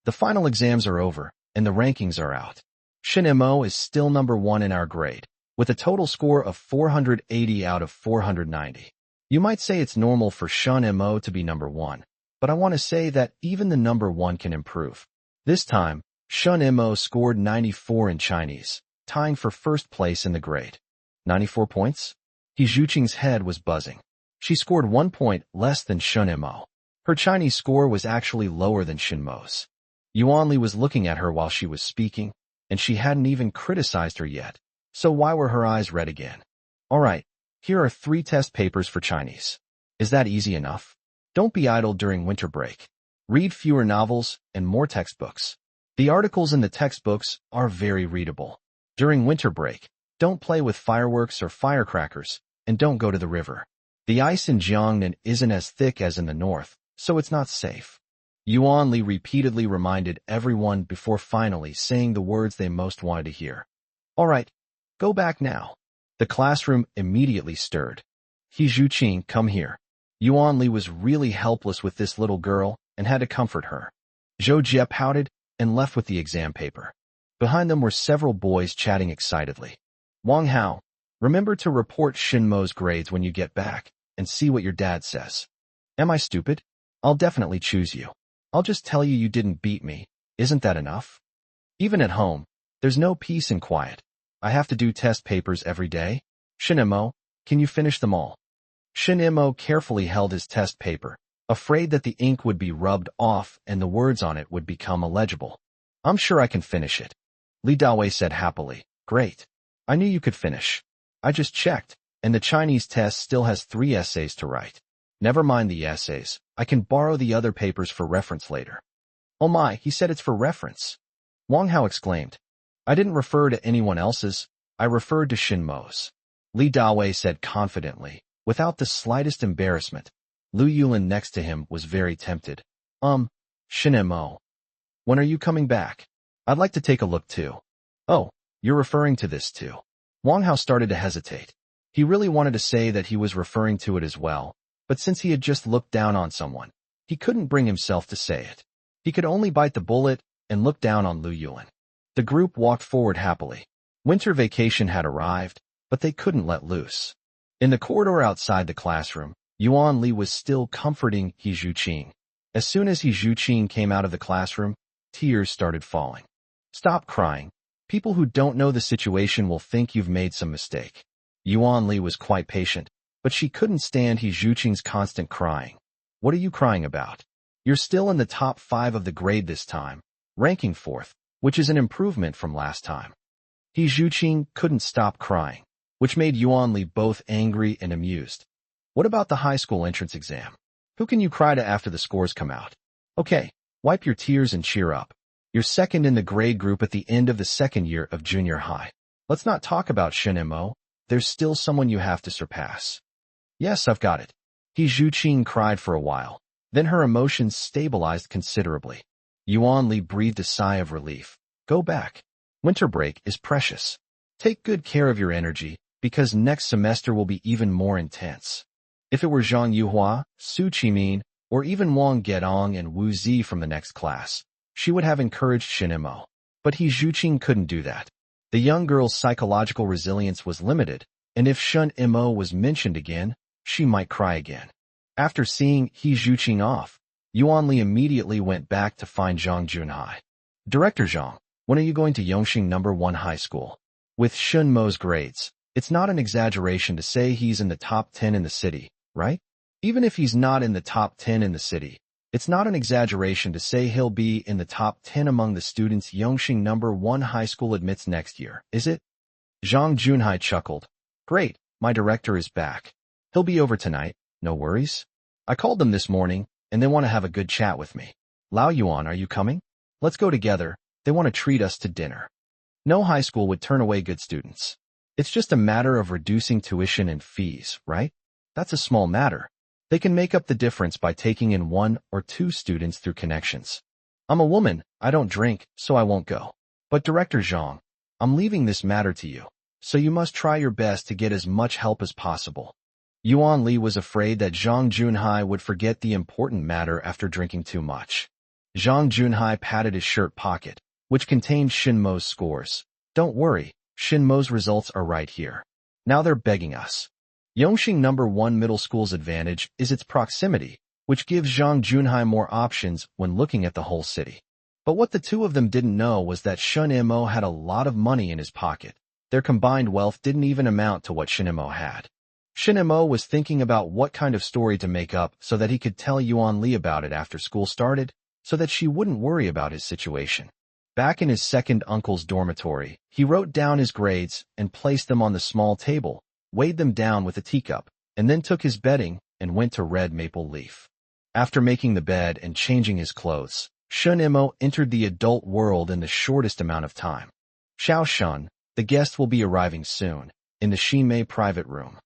The final exams are over, and the rankings are out. Shin Mo is still number 1 in our grade. with a total score of 480 out of 490. You might say it's normal for Shun Mo to be number 1, but I want to say that even the number 1 can improve. This time, Shun Mo scored 94 in Chinese, tying for first place in the grade. 94 points? He Zhuqing's head was buzzing. She scored 1 point less than Shun Mo. Her Chinese score was actually lower than Shin Mo's. Yuanli was looking at her while she was speaking, and she hadn't even criticized her yet. So why were her eyes red again? All right, here are 3 test papers for Chinese. Is that easy enough? Don't be idle during winter break. Read fewer novels and more textbooks. The articles in the textbooks are very readable. During winter break, don't play with fireworks or firecrackers, and don't go to the river. The ice in Jiangnan isn't as thick as in the north, so it's not safe. Yuanli repeatedly reminded everyone before finally saying the words they most wanted to hear. All right, go back now. The classroom immediately stirred. He Zhuqing, come here. Yuanli was really helpless with this little girl and had to comfort her. Zhou Jie pouted and left with the exam paper. Behind them were several boys chatting excitedly. Wang Hao, remember to report Shin Mo's grades when you get back and see what your dad says. Am I stupid? I'll definitely choose you. I'll just tell you didn't beat me. Isn't that enough? Even at home, there's no peace and quiet. I have to do test papers every day. Shin Mo, can you finish them all? Shin Mo carefully held his test paper, afraid that the ink would be rubbed off and the words on it would become illegible. I'm sure I can finish it. Li Dawei said happily. Great. I knew you could finish. I just checked, and the Chinese test still has 3 essays to write. Never mind the essays. I can borrow the other papers for reference later. Oh my, he said it's for reference. Wang Hao exclaimed. I didn't refer to anyone else's. I referred to Shin Mo's. Li Dawei said confidently, without the slightest embarrassment. Lu Yulin next to him was very tempted. Shin Mo. When are you coming back? I'd like to take a look too. Oh, you're referring to this too. Wang Hao started to hesitate. He really wanted to say that he was referring to it as well, but since he had just looked down on someone, he couldn't bring himself to say it. He could only bite the bullet and look down on Lu Yulin. The group walked forward happily. Winter vacation had arrived, but they couldn't let loose. In the corridor outside the classroom, Yuan Li was still comforting He Zhuqing. As soon as He Zhuqing came out of the classroom, tears started falling. Stop crying. People who don't know the situation will think you've made some mistake. Yuan Li was quite patient, but she couldn't stand He Zhuqing's constant crying. What are you crying about? You're still in the top 5 of the grade this time, ranking 4th, which is an improvement from last time. He Zhuqing couldn't stop crying, which made Yuan Li both angry and amused. What about the high school entrance exam? Who can you cry to after the scores come out? Okay, wipe your tears and cheer up. You're second in the grade group at the end of the second year of junior high. Let's not talk about Shin Mo. There's still someone you have to surpass. Yes, I've got it. He Zhuqing cried for a while. Then her emotions stabilized considerably. Yuan Li breathed a sigh of relief. Go back. Winter break is precious. Take good care of your energy, because next semester will be even more intense. If it were Zhang Yuhua, Su Qimin, or even Wang Gedong and Wu Zi from the next class, she would have encouraged Shin Mo. But He Zhuqing couldn't do that. The young girl's psychological resilience was limited, and if Shin Mo was mentioned again, she might cry again. After seeing He Zhuqing off, Yuan Li immediately went back to find Zhang Junhai. Director Zhang, when are you going to Yongxing No. 1 High School? With Shin Mo's grades, it's not an exaggeration to say he's in the top 10 in the city, right? Even if he's not in the top 10 in the city, it's not an exaggeration to say he'll be in the top 10 among the students Yongxing No. 1 High School admits next year, is it? Zhang Junhai chuckled. Great, my director is back. He'll be over tonight, no worries. I called them this morning, and they want to have a good chat with me. Lao Yuan, are you coming? Let's go together. They want to treat us to dinner. No high school would turn away good students. It's just a matter of reducing tuition and fees, right? That's a small matter. They can make up the difference by taking in 1 or 2 students through connections. I'm a woman, I don't drink, so I won't go. But Director Zhang, I'm leaving this matter to you, so you must try your best to get as much help as possible. Yuan Li was afraid that Zhang Junhai would forget the important matter after drinking too much. Zhang Junhai patted his shirt pocket, which contained Shin Mo's scores. Don't worry, Shinmo's results are right here. Now they're begging us. Yongxing #1 Middle School's advantage is its proximity, which gives Zhang Junhai more options when looking at the whole city. But what the two of them didn't know was that Shinmo had a lot of money in his pocket. Their combined wealth didn't even amount to what Shinmo had. Shinmo was thinking about what kind of story to make up so that he could tell Yuan Li about it after school started, so that she wouldn't worry about his situation. Back in his second uncle's dormitory, he wrote down his grades and placed them on the small table, weighed them down with a teacup, and then took his bedding and went to Red Maple Leaf. After making the bed and changing his clothes, Shinmo entered the adult world in the shortest amount of time. Xiao Shun, the guest will be arriving soon, in the Xinmei private room.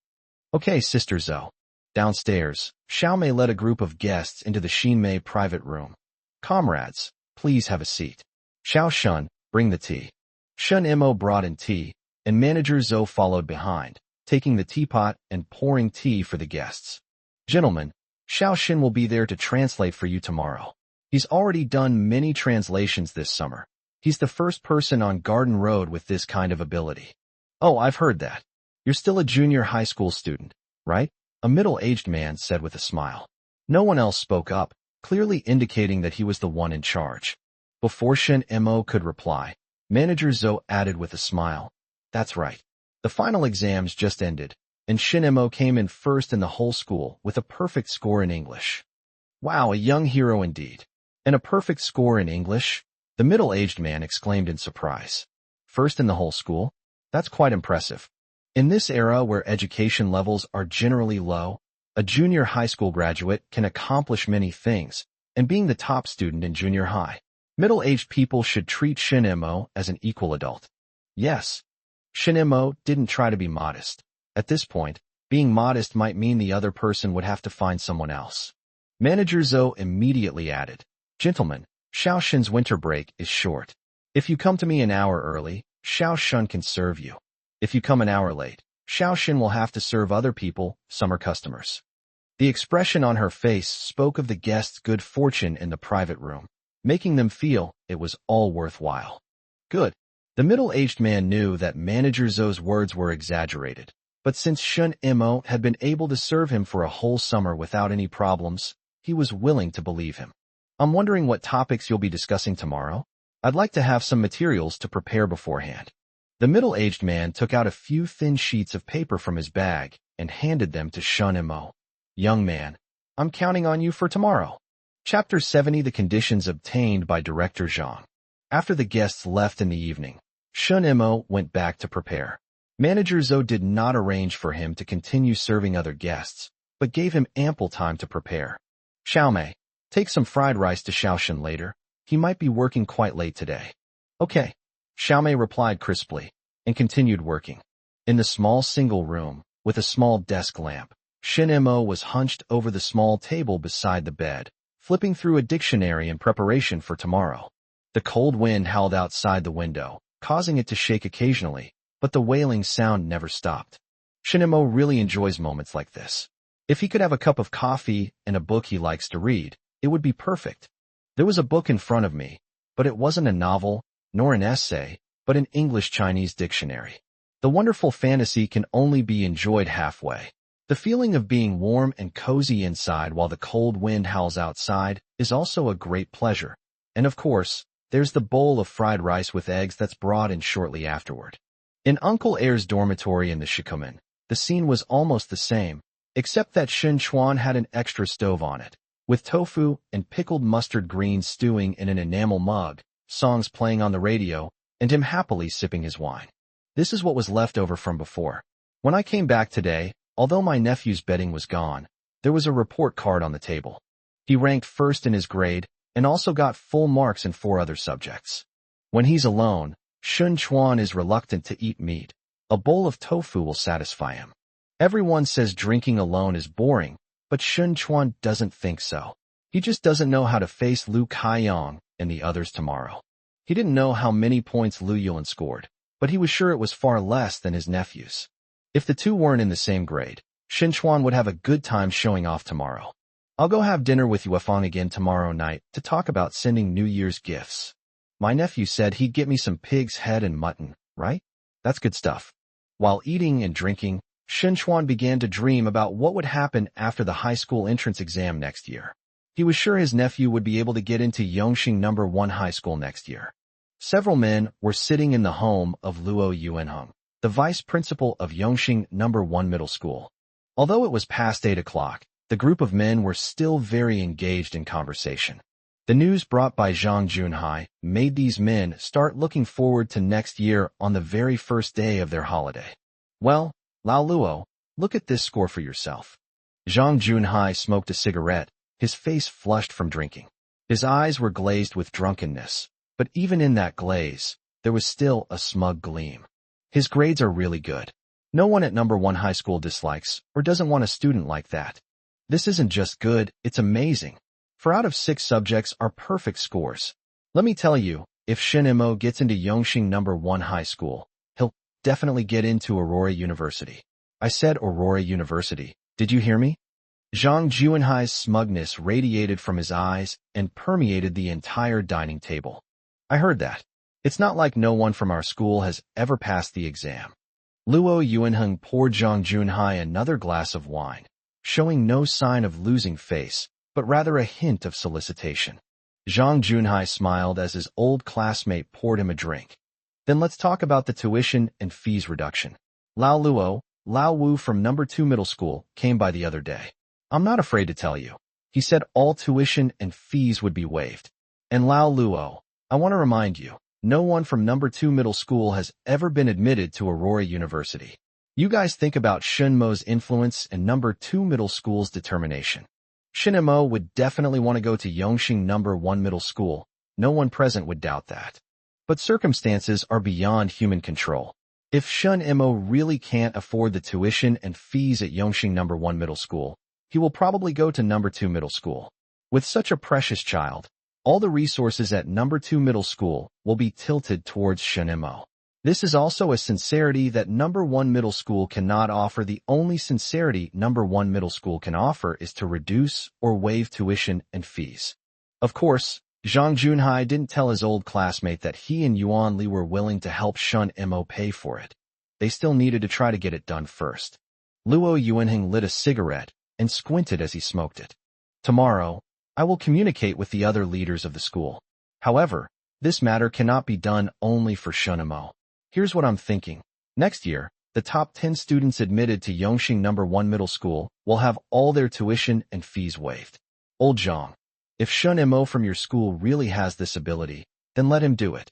Okay, Sister Zhou. Downstairs, Xiaomei led a group of guests into the Xinmei private room. Comrades, please have a seat. Xiao Shun, bring the tea. Shinmo brought in tea, and Manager Zhou followed behind, taking the teapot and pouring tea for the guests. Gentlemen, Xiao Xin will be there to translate for you tomorrow. He's already done many translations this summer. He's the first person on Garden Road with this kind of ability. Oh, I've heard that. You're still a junior high school student, right? A middle-aged man said with a smile. No one else spoke up, clearly indicating that he was the one in charge. Before Shinmo could reply, Manager Zhou added with a smile. That's right. The final exams just ended, and Shinmo came in first in the whole school with a perfect score in English. Wow, a young hero indeed. And a perfect score in English? The middle-aged man exclaimed in surprise. First in the whole school? That's quite impressive. In this era where education levels are generally low, a junior high school graduate can accomplish many things, and being the top student in junior high, middle-aged people should treat Shinmo as an equal adult. Yes. Shinmo didn't try to be modest. At this point, being modest might mean the other person would have to find someone else. Manager Zhou immediately added, Gentlemen, Xiao Xin's winter break is short. If you come to me an hour early, Xiao Xun can serve you. If you come an hour late, Xiao Xin will have to serve other people, summer customers. The expression on her face spoke of the guests' good fortune in the private room, making them feel it was all worthwhile. Good. The middle-aged man knew that Manager Zhou's words were exaggerated, but since Shinmo had been able to serve him for a whole summer without any problems, he was willing to believe him. I'm wondering what topics you'll be discussing tomorrow? I'd like to have some materials to prepare beforehand. The middle-aged man took out a few thin sheets of paper from his bag and handed them to Shinmo. Young man, I'm counting on you for tomorrow. Chapter 70 The Conditions Obtained by Director Zhang. After the guests left in the evening, Shinmo went back to prepare. Manager Zhou did not arrange for him to continue serving other guests, but gave him ample time to prepare. Xiaomei, take some fried rice to Xiaoxin later. He might be working quite late today. Okay. Xiaomei replied crisply, and continued working. In the small single room, with a small desk lamp, Shinmo was hunched over the small table beside the bed, flipping through a dictionary in preparation for tomorrow. The cold wind howled outside the window, causing it to shake occasionally, but the wailing sound never stopped. Shinmo really enjoys moments like this. If he could have a cup of coffee and a book he likes to read, it would be perfect. There was a book in front of me, but it wasn't a novel, nor an essay, but an English-Chinese dictionary. The wonderful fantasy can only be enjoyed halfway. The feeling of being warm and cozy inside while the cold wind howls outside is also a great pleasure. And of course, there's the bowl of fried rice with eggs that's brought in shortly afterward. In Uncle Air's dormitory in the Shikumen, the scene was almost the same, except that Shin Chuan had an extra stove on it, with tofu and pickled mustard greens stewing in an enamel mug, songs playing on the radio, and him happily sipping his wine. This is what was left over from before. When I came back today, although my nephew's bedding was gone, there was a report card on the table. He ranked first in his grade, and also got full marks in 4 other subjects. When he's alone, Shun Chuan is reluctant to eat meat. A bowl of tofu will satisfy him. Everyone says drinking alone is boring, but Shun Chuan doesn't think so. He just doesn't know how to face Lu Kaiyong and the others tomorrow. He didn't know how many points Lu Yuan scored, but he was sure it was far less than his nephew's. If the two weren't in the same grade, Shin Chuan would have a good time showing off tomorrow. I'll go have dinner with Yuefang again tomorrow night to talk about sending New Year's gifts. My nephew said he'd get me some pig's head and mutton, right? That's good stuff. While eating and drinking, Shinchuan began to dream about what would happen after the high school entrance exam next year. He was sure his nephew would be able to get into Yongxing No. 1 high school next year. Several men were sitting in the home of Luo Yuanheng, the vice principal of Yongxing No. 1 middle school. Although it was past 8 o'clock, the group of men were still very engaged in conversation. The news brought by Zhang Junhai made these men start looking forward to next year on the very first day of their holiday. Well, Lao Luo, look at this score for yourself. Zhang Junhai smoked a cigarette, his face flushed from drinking. His eyes were glazed with drunkenness, but even in that glaze, there was still a smug gleam. His grades are really good. No one at No. 1 high school dislikes or doesn't want a student like that. This isn't just good, it's amazing. 4 out of 6 subjects are perfect scores. Let me tell you, if Shin Mo gets into Yongxing No. 1 high school, he'll definitely get into Aurora University. I said Aurora University. Did you hear me? Zhang Junhai's smugness radiated from his eyes and permeated the entire dining table. I heard that. It's not like no one from our school has ever passed the exam. Luo Yuanheng poured Zhang Junhai another glass of wine, showing no sign of losing face, but rather a hint of solicitation. Zhang Junhai smiled as his old classmate poured him a drink. Then let's talk about the tuition and fees reduction. Lao Luo, Lao Wu from No. 2 middle school, came by the other day. I'm not afraid to tell you. He said all tuition and fees would be waived. And Lao Luo, I want to remind you, no one from No. 2 middle school has ever been admitted to Aurora University. You guys think about Shinmo's influence and No. 2 middle school's determination. Shinmo would definitely want to go to Yongxing No. 1 middle school. No one present would doubt that. But circumstances are beyond human control. If Shinmo really can't afford the tuition and fees at Yongxing No. 1 middle school, he will probably go to No. 2 middle school. With such a precious child, all the resources at No. 2 middle school will be tilted towards Shinmo. This is also a sincerity that No. 1 middle school cannot offer. The only sincerity No. 1 middle school can offer is to reduce or waive tuition and fees. Of course, Zhang Junhai didn't tell his old classmate that he and Yuan Li were willing to help Shinmo pay for it. They still needed to try to get it done first. Luo Yuanheng lit a cigarette and squinted as he smoked it. Tomorrow, I will communicate with the other leaders of the school. However, this matter cannot be done only for Shinmo. Here's what I'm thinking. Next year, the top 10 students admitted to Yongxing No. 1 middle school will have all their tuition and fees waived. Old Zhang, if Shinmo from your school really has this ability, then let him do it.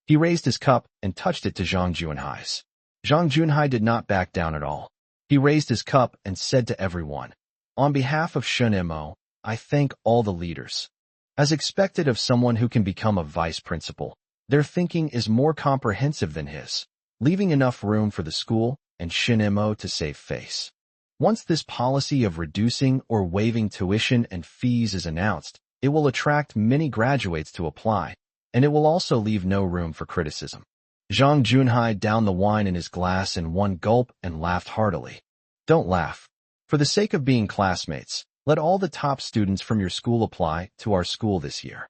He raised his cup and touched it to Zhang Junhai's. Zhang Junhai did not back down at all. He raised his cup and said to everyone, on behalf of Shinmo, I thank all the leaders. As expected of someone who can become a vice principal, their thinking is more comprehensive than his, leaving enough room for the school and Shinmo to save face. Once this policy of reducing or waiving tuition and fees is announced, it will attract many graduates to apply, and it will also leave no room for criticism. Zhang Junhai downed the wine in his glass in one gulp and laughed heartily. Don't laugh. For the sake of being classmates, let all the top students from your school apply to our school this year.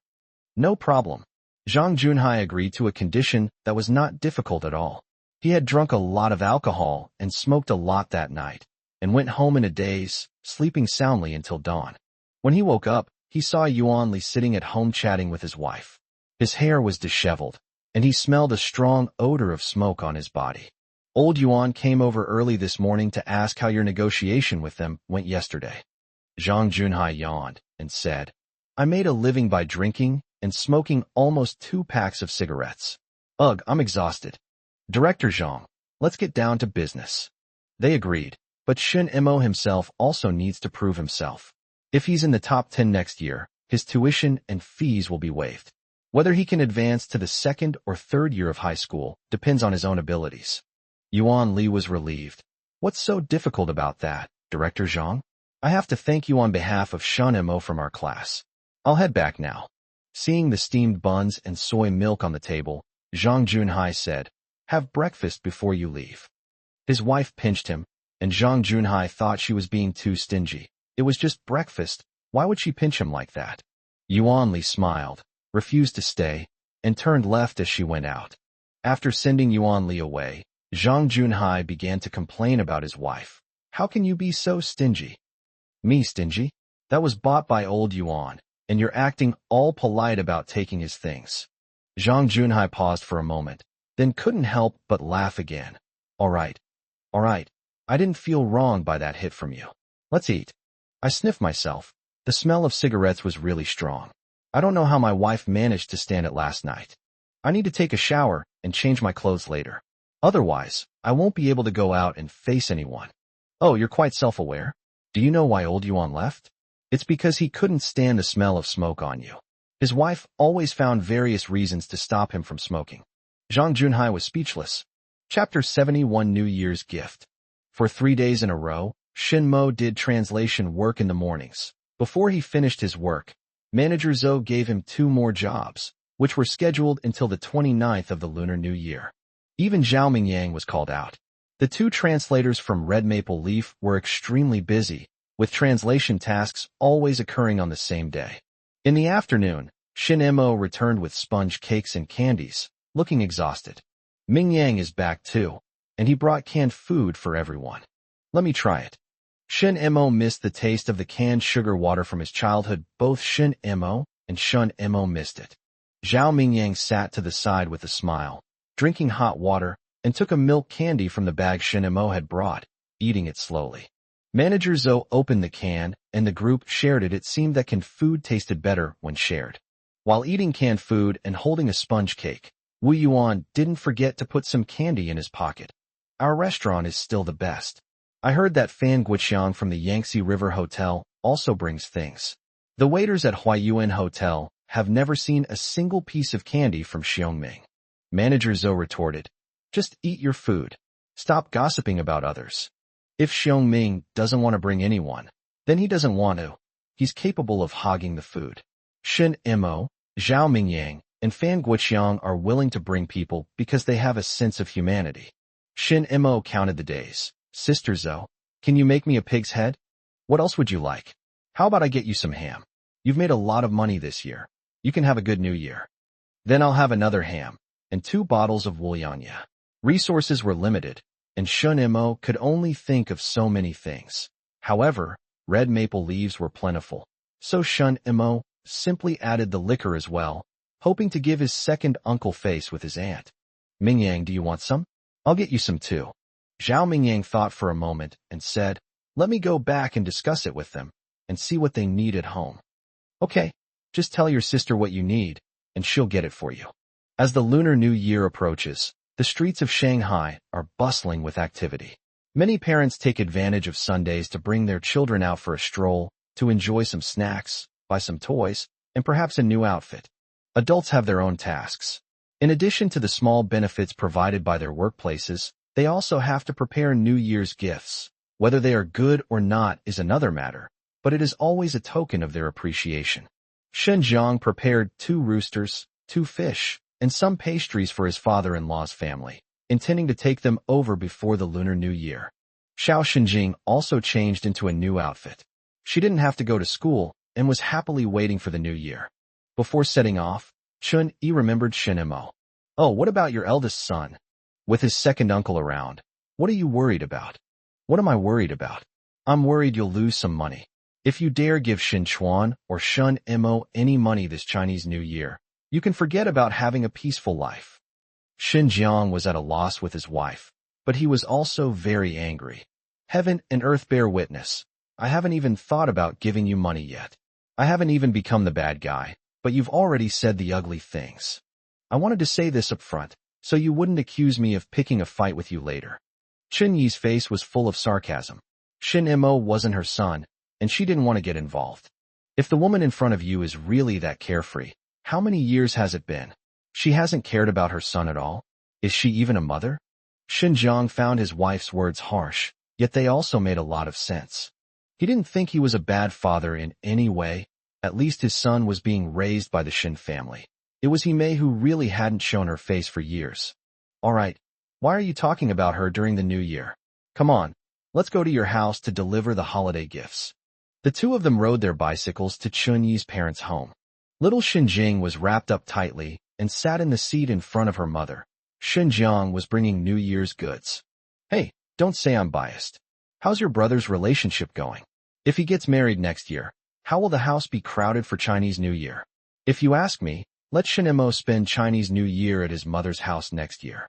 No problem. Zhang Junhai agreed to a condition that was not difficult at all. He had drunk a lot of alcohol and smoked a lot that night, and went home in a daze, sleeping soundly until dawn. When he woke up, he saw Yuan Li sitting at home chatting with his wife. His hair was disheveled, and he smelled a strong odor of smoke on his body. Old Yuan came over early this morning to ask how your negotiation with them went yesterday. Zhang Junhai yawned and said, I made a living by drinking and smoking almost 2 packs of cigarettes. Ugh, I'm exhausted. Director Zhang, let's get down to business. They agreed, but Shinmo himself also needs to prove himself. If he's in the top 10 next year, his tuition and fees will be waived. Whether he can advance to the 2nd or 3rd year of high school depends on his own abilities. Yuan Li was relieved. What's so difficult about that, Director Zhang? I have to thank you on behalf of Shinmo from our class. I'll head back now. Seeing the steamed buns and soy milk on the table, Zhang Junhai said, have breakfast before you leave. His wife pinched him, and Zhang Junhai thought she was being too stingy. It was just breakfast. Why would she pinch him like that? Yuan Li smiled, refused to stay, and turned left as she went out. After sending Yuan Li away, Zhang Junhai began to complain about his wife. How can you be so stingy? Me stingy? That was bought by old Yuan, and you're acting all polite about taking his things. Zhang Junhai paused for a moment, then couldn't help but laugh again. All right. I didn't feel wrong by that hit from you. Let's eat. I sniffed myself. The smell of cigarettes was really strong. I don't know how my wife managed to stand it last night. I need to take a shower and change my clothes later. Otherwise, I won't be able to go out and face anyone. Oh, you're quite self-aware? Do you know why old Yuan left? It's because he couldn't stand the smell of smoke on you. His wife always found various reasons to stop him from smoking. Zhang Junhai was speechless. Chapter 71 New Year's Gift. For 3 days in a row, Shin Mo did translation work in the mornings. Before he finished his work, Manager Zhou gave him 2 more jobs, which were scheduled until the 29th of the Lunar New Year. Even Zhao Mingyang was called out. The 2 translators from Red Maple Leaf were extremely busy, with translation tasks always occurring on the same day. In the afternoon, Shin Mo returned with sponge cakes and candies, looking exhausted. Mingyang is back too, and he brought canned food for everyone. Let me try it. Shin Mo missed the taste of the canned sugar water from his childhood. Both Shin Mo and Shun Mo missed it. Zhao Mingyang sat to the side with a smile, drinking hot water, and took a milk candy from the bag Shin Mo had brought, eating it slowly. Manager Zhou opened the can, and the group shared it. It seemed that canned food tasted better when shared. While eating canned food and holding a sponge cake, Wu Yuan didn't forget to put some candy in his pocket. Our restaurant is still the best. I heard that Fan Guiqiang from the Yangtze River Hotel also brings things. The waiters at Huayuan Hotel have never seen a single piece of candy from Xiongming. Manager Zhou retorted, just eat your food. Stop gossiping about others. If Xiongming doesn't want to bring anyone, then he doesn't want to. He's capable of hogging the food. Shin Mo, Zhao Mingyang, and Fan Guiqiang are willing to bring people because they have a sense of humanity. Shin Mo counted the days. Sister Zhou, can you make me a pig's head? What else would you like? How about I get you some ham? You've made a lot of money this year. You can have a good new year. Then I'll have another ham, and 2 bottles of Wulianya. Resources were limited, and Shun Mo could only think of so many things. However, red maple leaves were plentiful, so Shun Mo simply added the liquor as well, hoping to give his second uncle face with his aunt. Mingyang, do you want some? I'll get you some too. Zhao Mingyang thought for a moment and said, let me go back and discuss it with them, and see what they need at home. Okay, just tell your sister what you need, and she'll get it for you. As the Lunar New Year approaches, the streets of Shanghai are bustling with activity. Many parents take advantage of Sundays to bring their children out for a stroll, to enjoy some snacks, buy some toys, and perhaps a new outfit. Adults have their own tasks. In addition to the small benefits provided by their workplaces, they also have to prepare New Year's gifts. Whether they are good or not is another matter, but it is always a token of their appreciation. Shen Jiang prepared 2 roosters, 2 fish, and some pastries for his father-in-law's family, intending to take them over before the Lunar New Year. Xiao Shenjing also changed into a new outfit. She didn't have to go to school and was happily waiting for the new year. Before setting off, Chun Yi remembered Shen Mo. Oh, what about your eldest son? With his second uncle around, what are you worried about? What am I worried about? I'm worried you'll lose some money. If you dare give Shin Chuan or Shun Mo any money this Chinese New Year, you can forget about having a peaceful life. Shin Jiang was at a loss with his wife, but he was also very angry. Heaven and earth bear witness. I haven't even thought about giving you money yet. I haven't even become the bad guy, but you've already said the ugly things. I wanted to say this up front, so you wouldn't accuse me of picking a fight with you later. Chen Yi's face was full of sarcasm. Shin Mo wasn't her son, and she didn't want to get involved. If the woman in front of you is really that carefree, how many years has it been? She hasn't cared about her son at all? Is she even a mother? Shin Jiang found his wife's words harsh, yet they also made a lot of sense. He didn't think he was a bad father in any way. At least his son was being raised by the Shin family. It was Himei who really hadn't shown her face for years. All right, why are you talking about her during the new year? Come on, let's go to your house to deliver the holiday gifts. The 2 of them rode their bicycles to Chun Yi's parents' home. Little Xinjing was wrapped up tightly and sat in the seat in front of her mother, Xinjiang was bringing New Year's goods. Hey, don't say I'm biased. How's your brother's relationship going? If he gets married next year, how will the house be crowded for Chinese New Year? If you ask me, let Shinemo spend Chinese New Year at his mother's house next year.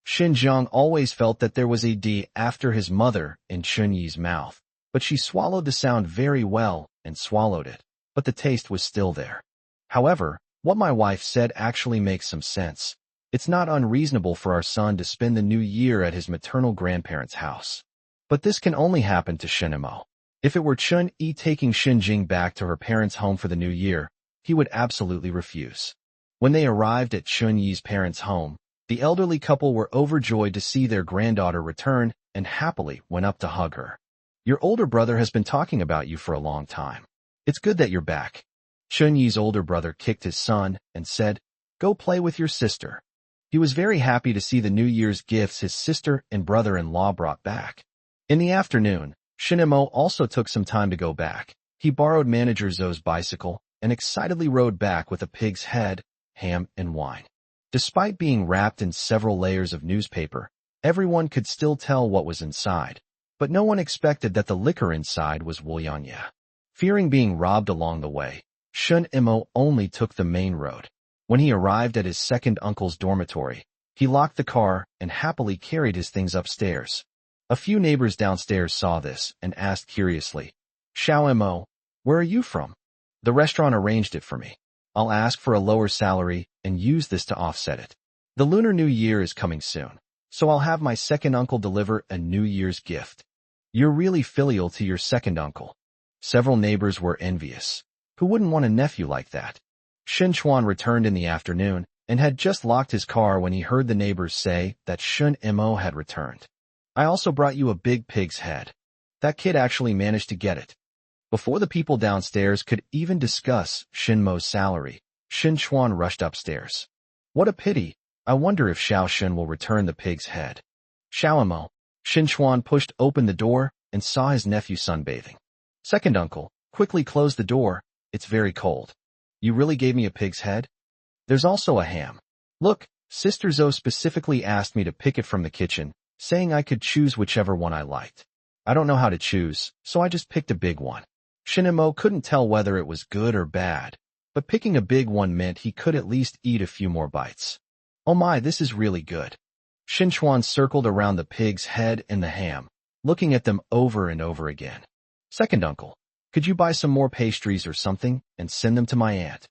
Xinjiang always felt that there was a D after his mother in Chunyi's mouth, but she swallowed the sound very well and swallowed it, but the taste was still there. However, what my wife said actually makes some sense. It's not unreasonable for our son to spend the New Year at his maternal grandparents' house. But this can only happen to Shinemo. If it were Chun-Yi taking Xinjing back to her parents' home for the New Year, he would absolutely refuse. When they arrived at Chun-Yi's parents' home, the elderly couple were overjoyed to see their granddaughter return and happily went up to hug her. Your older brother has been talking about you for a long time. It's good that you're back. Chun-Yi's older brother kicked his son and said, "Go play with your sister." He was very happy to see the New Year's gifts his sister and brother-in-law brought back. In the afternoon, Shinemo also took some time to go back. He borrowed Manager Zou's bicycle and excitedly rode back with a pig's head, ham, and wine. Despite being wrapped in several layers of newspaper, everyone could still tell what was inside, but no one expected that the liquor inside was Wulianya. Fearing being robbed along the way, Shinemo only took the main road. When he arrived at his second uncle's dormitory, he locked the car and happily carried his things upstairs. A few neighbors downstairs saw this and asked curiously, "Xiao Mo, where are you from?" "The restaurant arranged it for me. I'll ask for a lower salary and use this to offset it. The Lunar New Year is coming soon, so I'll have my second uncle deliver a New Year's gift." "You're really filial to your second uncle." Several neighbors were envious. Who wouldn't want a nephew like that? Shin Chuan returned in the afternoon and had just locked his car when he heard the neighbors say that Shun Mo had returned. "I also brought you a big pig's head. That kid actually managed to get it." Before the people downstairs could even discuss Shin Mo's salary, Shin Chuan rushed upstairs. "What a pity. I wonder if Xiao Shun will return the pig's head." "Xiao Mo." Shin Chuan pushed open the door and saw his nephew sunbathing. "Second uncle, quickly close the door. It's very cold. You really gave me a pig's head? There's also a ham. Look, Sister Zhou specifically asked me to pick it from the kitchen, saying I could choose whichever one I liked. I don't know how to choose, so I just picked a big one." Shinemo couldn't tell whether it was good or bad, but picking a big one meant he could at least eat a few more bites. "Oh my, this is really good." Shin Chuan circled around the pig's head and the ham, looking at them over and over again. "Second uncle, could you buy some more pastries or something and send them to my aunt?"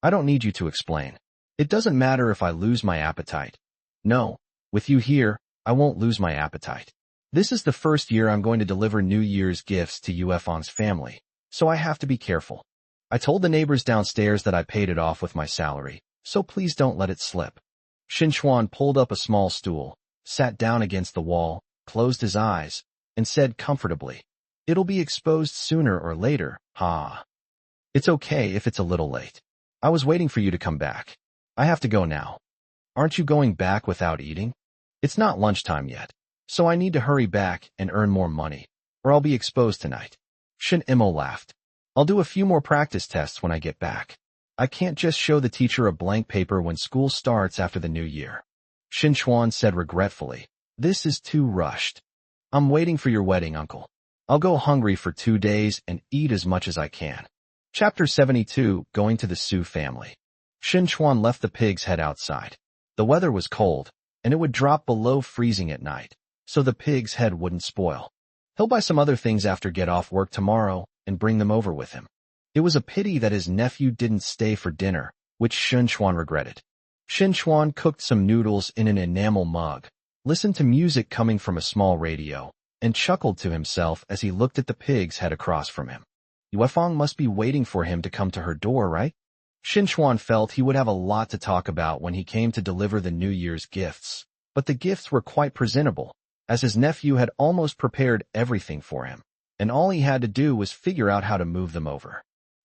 "I don't need you to explain. It doesn't matter if I lose my appetite." "No, with you here, I won't lose my appetite. This is the first year I'm going to deliver New Year's gifts to Yuefeng's family, so I have to be careful. I told the neighbors downstairs that I paid it off with my salary, so please don't let it slip." Shin Chuan pulled up a small stool, sat down against the wall, closed his eyes, and said comfortably, "It'll be exposed sooner or later, ha. It's okay if it's a little late. I was waiting for you to come back. I have to go now." "Aren't you going back without eating?" "It's not lunchtime yet, so I need to hurry back and earn more money, or I'll be exposed tonight." Shin Imo laughed. "I'll do a few more practice tests when I get back. I can't just show the teacher a blank paper when school starts after the New Year." Shin Chuan said regretfully, "This is too rushed. I'm waiting for your wedding, uncle. I'll go hungry for 2 days and eat as much as I can." Chapter 72, Going to the Su family. Shin Chuan left the pig's head outside. The weather was cold, and it would drop below freezing at night, so the pig's head wouldn't spoil. He'll buy some other things after get off work tomorrow and bring them over with him. It was a pity that his nephew didn't stay for dinner, which Shin Chuan regretted. Shin Chuan cooked some noodles in an enamel mug, listened to music coming from a small radio, and chuckled to himself as he looked at the pig's head across from him. Yuefeng must be waiting for him to come to her door, right? Shin Chuan felt he would have a lot to talk about when he came to deliver the New Year's gifts, but the gifts were quite presentable, as his nephew had almost prepared everything for him, and all he had to do was figure out how to move them over.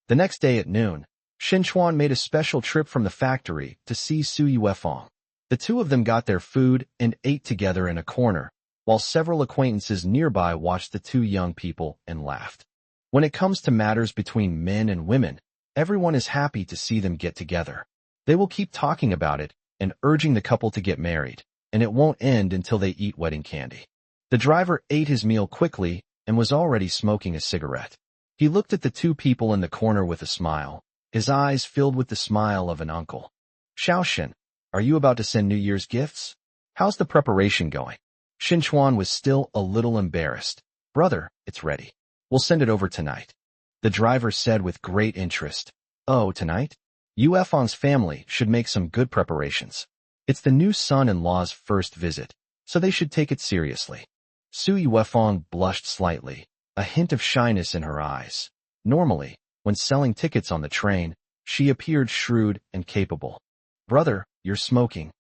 The next day at noon, Shin Chuan made a special trip from the factory to see Su Yuefeng. The two of them got their food and ate together in a corner, while several acquaintances nearby watched the two young people and laughed. When it comes to matters between men and women, everyone is happy to see them get together. They will keep talking about it and urging the couple to get married, and it won't end until they eat wedding candy. The driver ate his meal quickly and was already smoking a cigarette. He looked at the two people in the corner with a smile, his eyes filled with the smile of an uncle. Xiaoxin, are you about to send New Year's gifts? How's the preparation going? Xinchuan was still a little embarrassed. Brother, it's ready. We'll send it over tonight. The driver said with great interest. Oh, tonight? Yuefeng's family should make some good preparations. It's the new son-in-law's first visit, so they should take it seriously. Su Yuefeng blushed slightly, a hint of shyness in her eyes. Normally, when selling tickets on the train, she appeared shrewd and capable. Brother, you're smoking.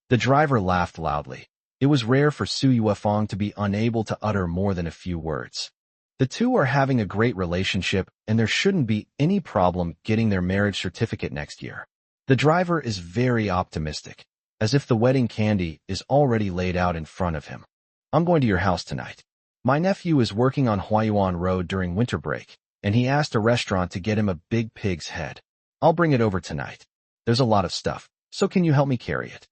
The driver laughed loudly. It was rare for Su Yuefeng to be unable to utter more than a few words. The two are having a great relationship, and there shouldn't be any problem getting their marriage certificate next year. The driver is very optimistic, as if the wedding candy is already laid out in front of him. I'm going to your house tonight. My nephew is working on Huayuan Road during winter break, and he asked a restaurant to get him a big pig's head. I'll bring it over tonight. There's a lot of stuff, so can you help me carry it?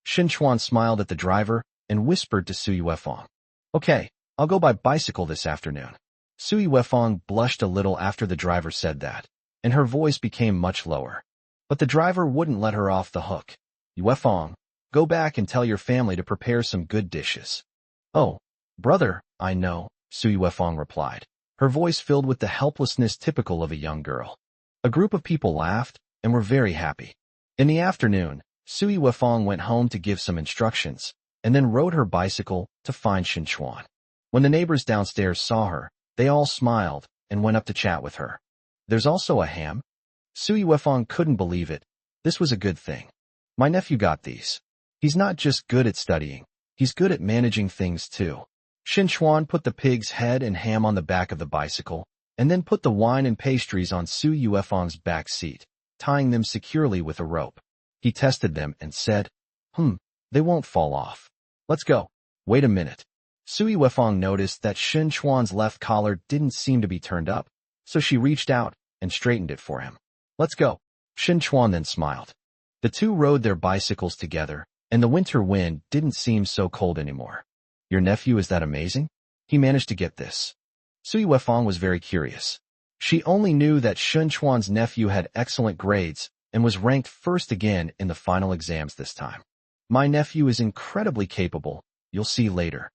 Xinchuan smiled at the driver and whispered to Su Yuefeng. Okay, I'll go by bicycle this afternoon. Su Yuefeng blushed a little after the driver said that, and her voice became much lower. But the driver wouldn't let her off the hook. Yuefeng, go back and tell your family to prepare some good dishes. Oh, brother, I know, Su Yuefeng replied, her voice filled with the helplessness typical of a young girl. A group of people laughed and were very happy. In the afternoon, Su Yuefeng went home to give some instructions, and then rode her bicycle to find Xinchuan. When the neighbors downstairs saw her, they all smiled and went up to chat with her. There's also a ham? Su Yuefeng couldn't believe it. This was a good thing. My nephew got these. He's not just good at studying, he's good at managing things too. Xinchuan put the pig's head and ham on the back of the bicycle, and then put the wine and pastries on Su Yuefeng's back seat, tying them securely with a rope. He tested them and said, they won't fall off. Let's go. Wait a minute. Su Yuefeng noticed that Xinchuan's left collar didn't seem to be turned up, so she reached out and straightened it for him. Let's go. Xinchuan then smiled. The two rode their bicycles together, and the winter wind didn't seem so cold anymore. Your nephew is that amazing? He managed to get this. Su Yuefeng was very curious. She only knew that Xinchuan's nephew had excellent grades and was ranked first again in the final exams this time. My nephew is incredibly capable, you'll see later.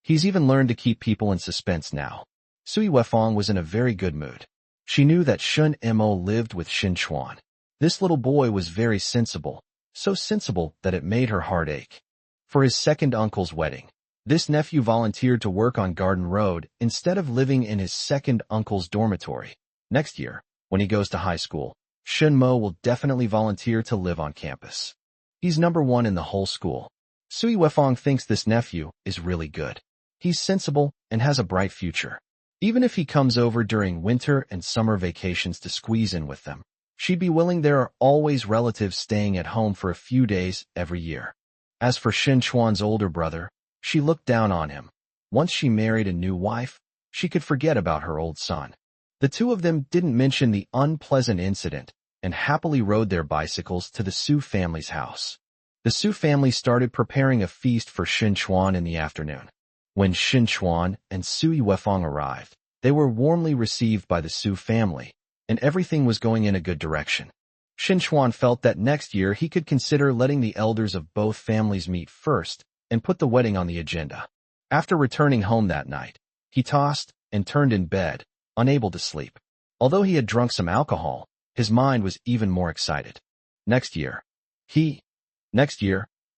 He's even learned to keep people in suspense now. Su Yuefeng was in a very good mood. She knew that Shun Mo lived with Xinchuan. This little boy was very sensible, so sensible that it made her heart ache. For his second uncle's wedding, this nephew volunteered to work on Garden Road instead of living in his second uncle's dormitory. Next year, when he goes to high school, Shun Mo will definitely volunteer to live on campus. He's number one in the whole school. Su Yuefeng thinks this nephew is really good. He's sensible and has a bright future. Even if he comes over during winter and summer vacations to squeeze in with them, she'd be willing. There are always relatives staying at home for a few days every year. As for Xinchuan's older brother, she looked down on him. Once she married a new wife, she could forget about her old son. The two of them didn't mention the unpleasant incident and happily rode their bicycles to the Su family's house. The Su family started preparing a feast for Xinchuan in the afternoon. When Xinchuan and Su Yuefeng arrived, they were warmly received by the Su family, and everything was going in a good direction. Xinchuan felt that next year he could consider letting the elders of both families meet first and put the wedding on the agenda. After returning home that night, he tossed and turned in bed, unable to sleep. Although he had drunk some alcohol, his mind was even more excited. Next year,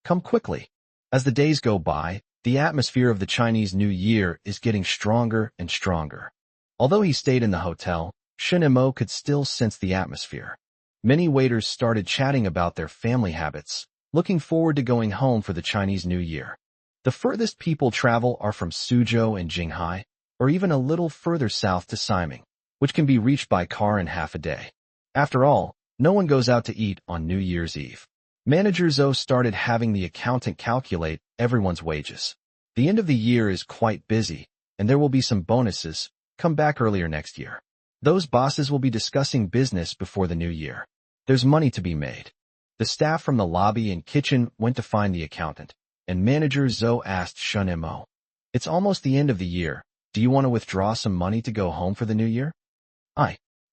come quickly. As the days go by, the atmosphere of the Chinese New Year is getting stronger and stronger. Although he stayed in the hotel, Shun Mo could still sense the atmosphere. Many waiters started chatting about their family habits, looking forward to going home for the Chinese New Year. The furthest people travel are from Suzhou and Jinghai, or even a little further south to Siming, which can be reached by car in half a day. After all, no one goes out to eat on New Year's Eve. Manager Zhou started having the accountant calculate everyone's wages. The end of the year is quite busy, and there will be some bonuses. Come back earlier next year. Those bosses will be discussing business before the new year. There's money to be made. The staff from the lobby and kitchen went to find the accountant, and manager Zhou asked Shun Mo, "It's almost the end of the year. Do you want to withdraw some money to go home for the new year?"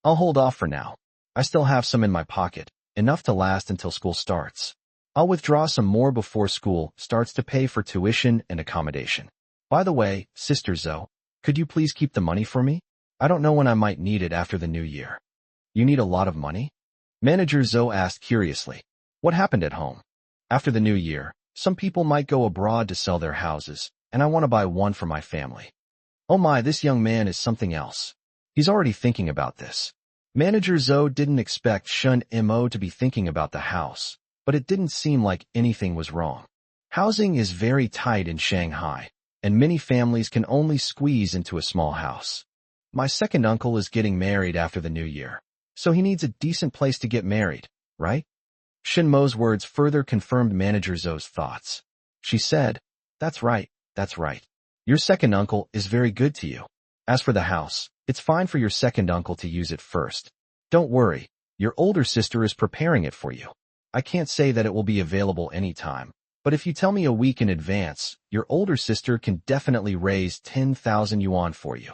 I'll hold off for now. I still have some in my pocket, enough to last until school starts. I'll withdraw some more before school starts to pay for tuition and accommodation. By the way, Sister Zhou, could you please keep the money for me? I don't know when I might need it after the new year. You need a lot of money? Manager Zhou asked curiously. What happened at home? After the new year, some people might go abroad to sell their houses, and I want to buy one for my family. Oh my, this young man is something else. He's already thinking about this. Manager Zhou didn't expect Shun Mo to be thinking about the house, but it didn't seem like anything was wrong. Housing is very tight in Shanghai, and many families can only squeeze into a small house. My second uncle is getting married after the new year, so he needs a decent place to get married, right? Shin Mo's words further confirmed Manager Zhou's thoughts. She said, That's right. Your second uncle is very good to you. As for the house, it's fine for your second uncle to use it first. Don't worry, your older sister is preparing it for you. I can't say that it will be available anytime, but if you tell me a week in advance, your older sister can definitely raise 10,000 yuan for you.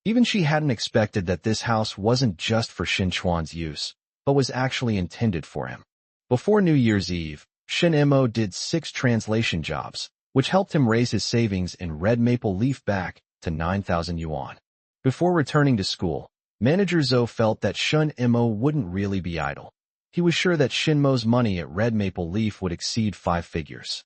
Even she hadn't expected that this house wasn't just for Shin Chuan's use, but was actually intended for him. Before New Year's Eve, Shin Mo did 6 translation jobs, which helped him raise his savings in red maple leaf back to 9,000 yuan. Before returning to school, Manager Zhou felt that Shun Mo wouldn't really be idle. He was sure that Shinmo's money at Red Maple Leaf would exceed 5 figures.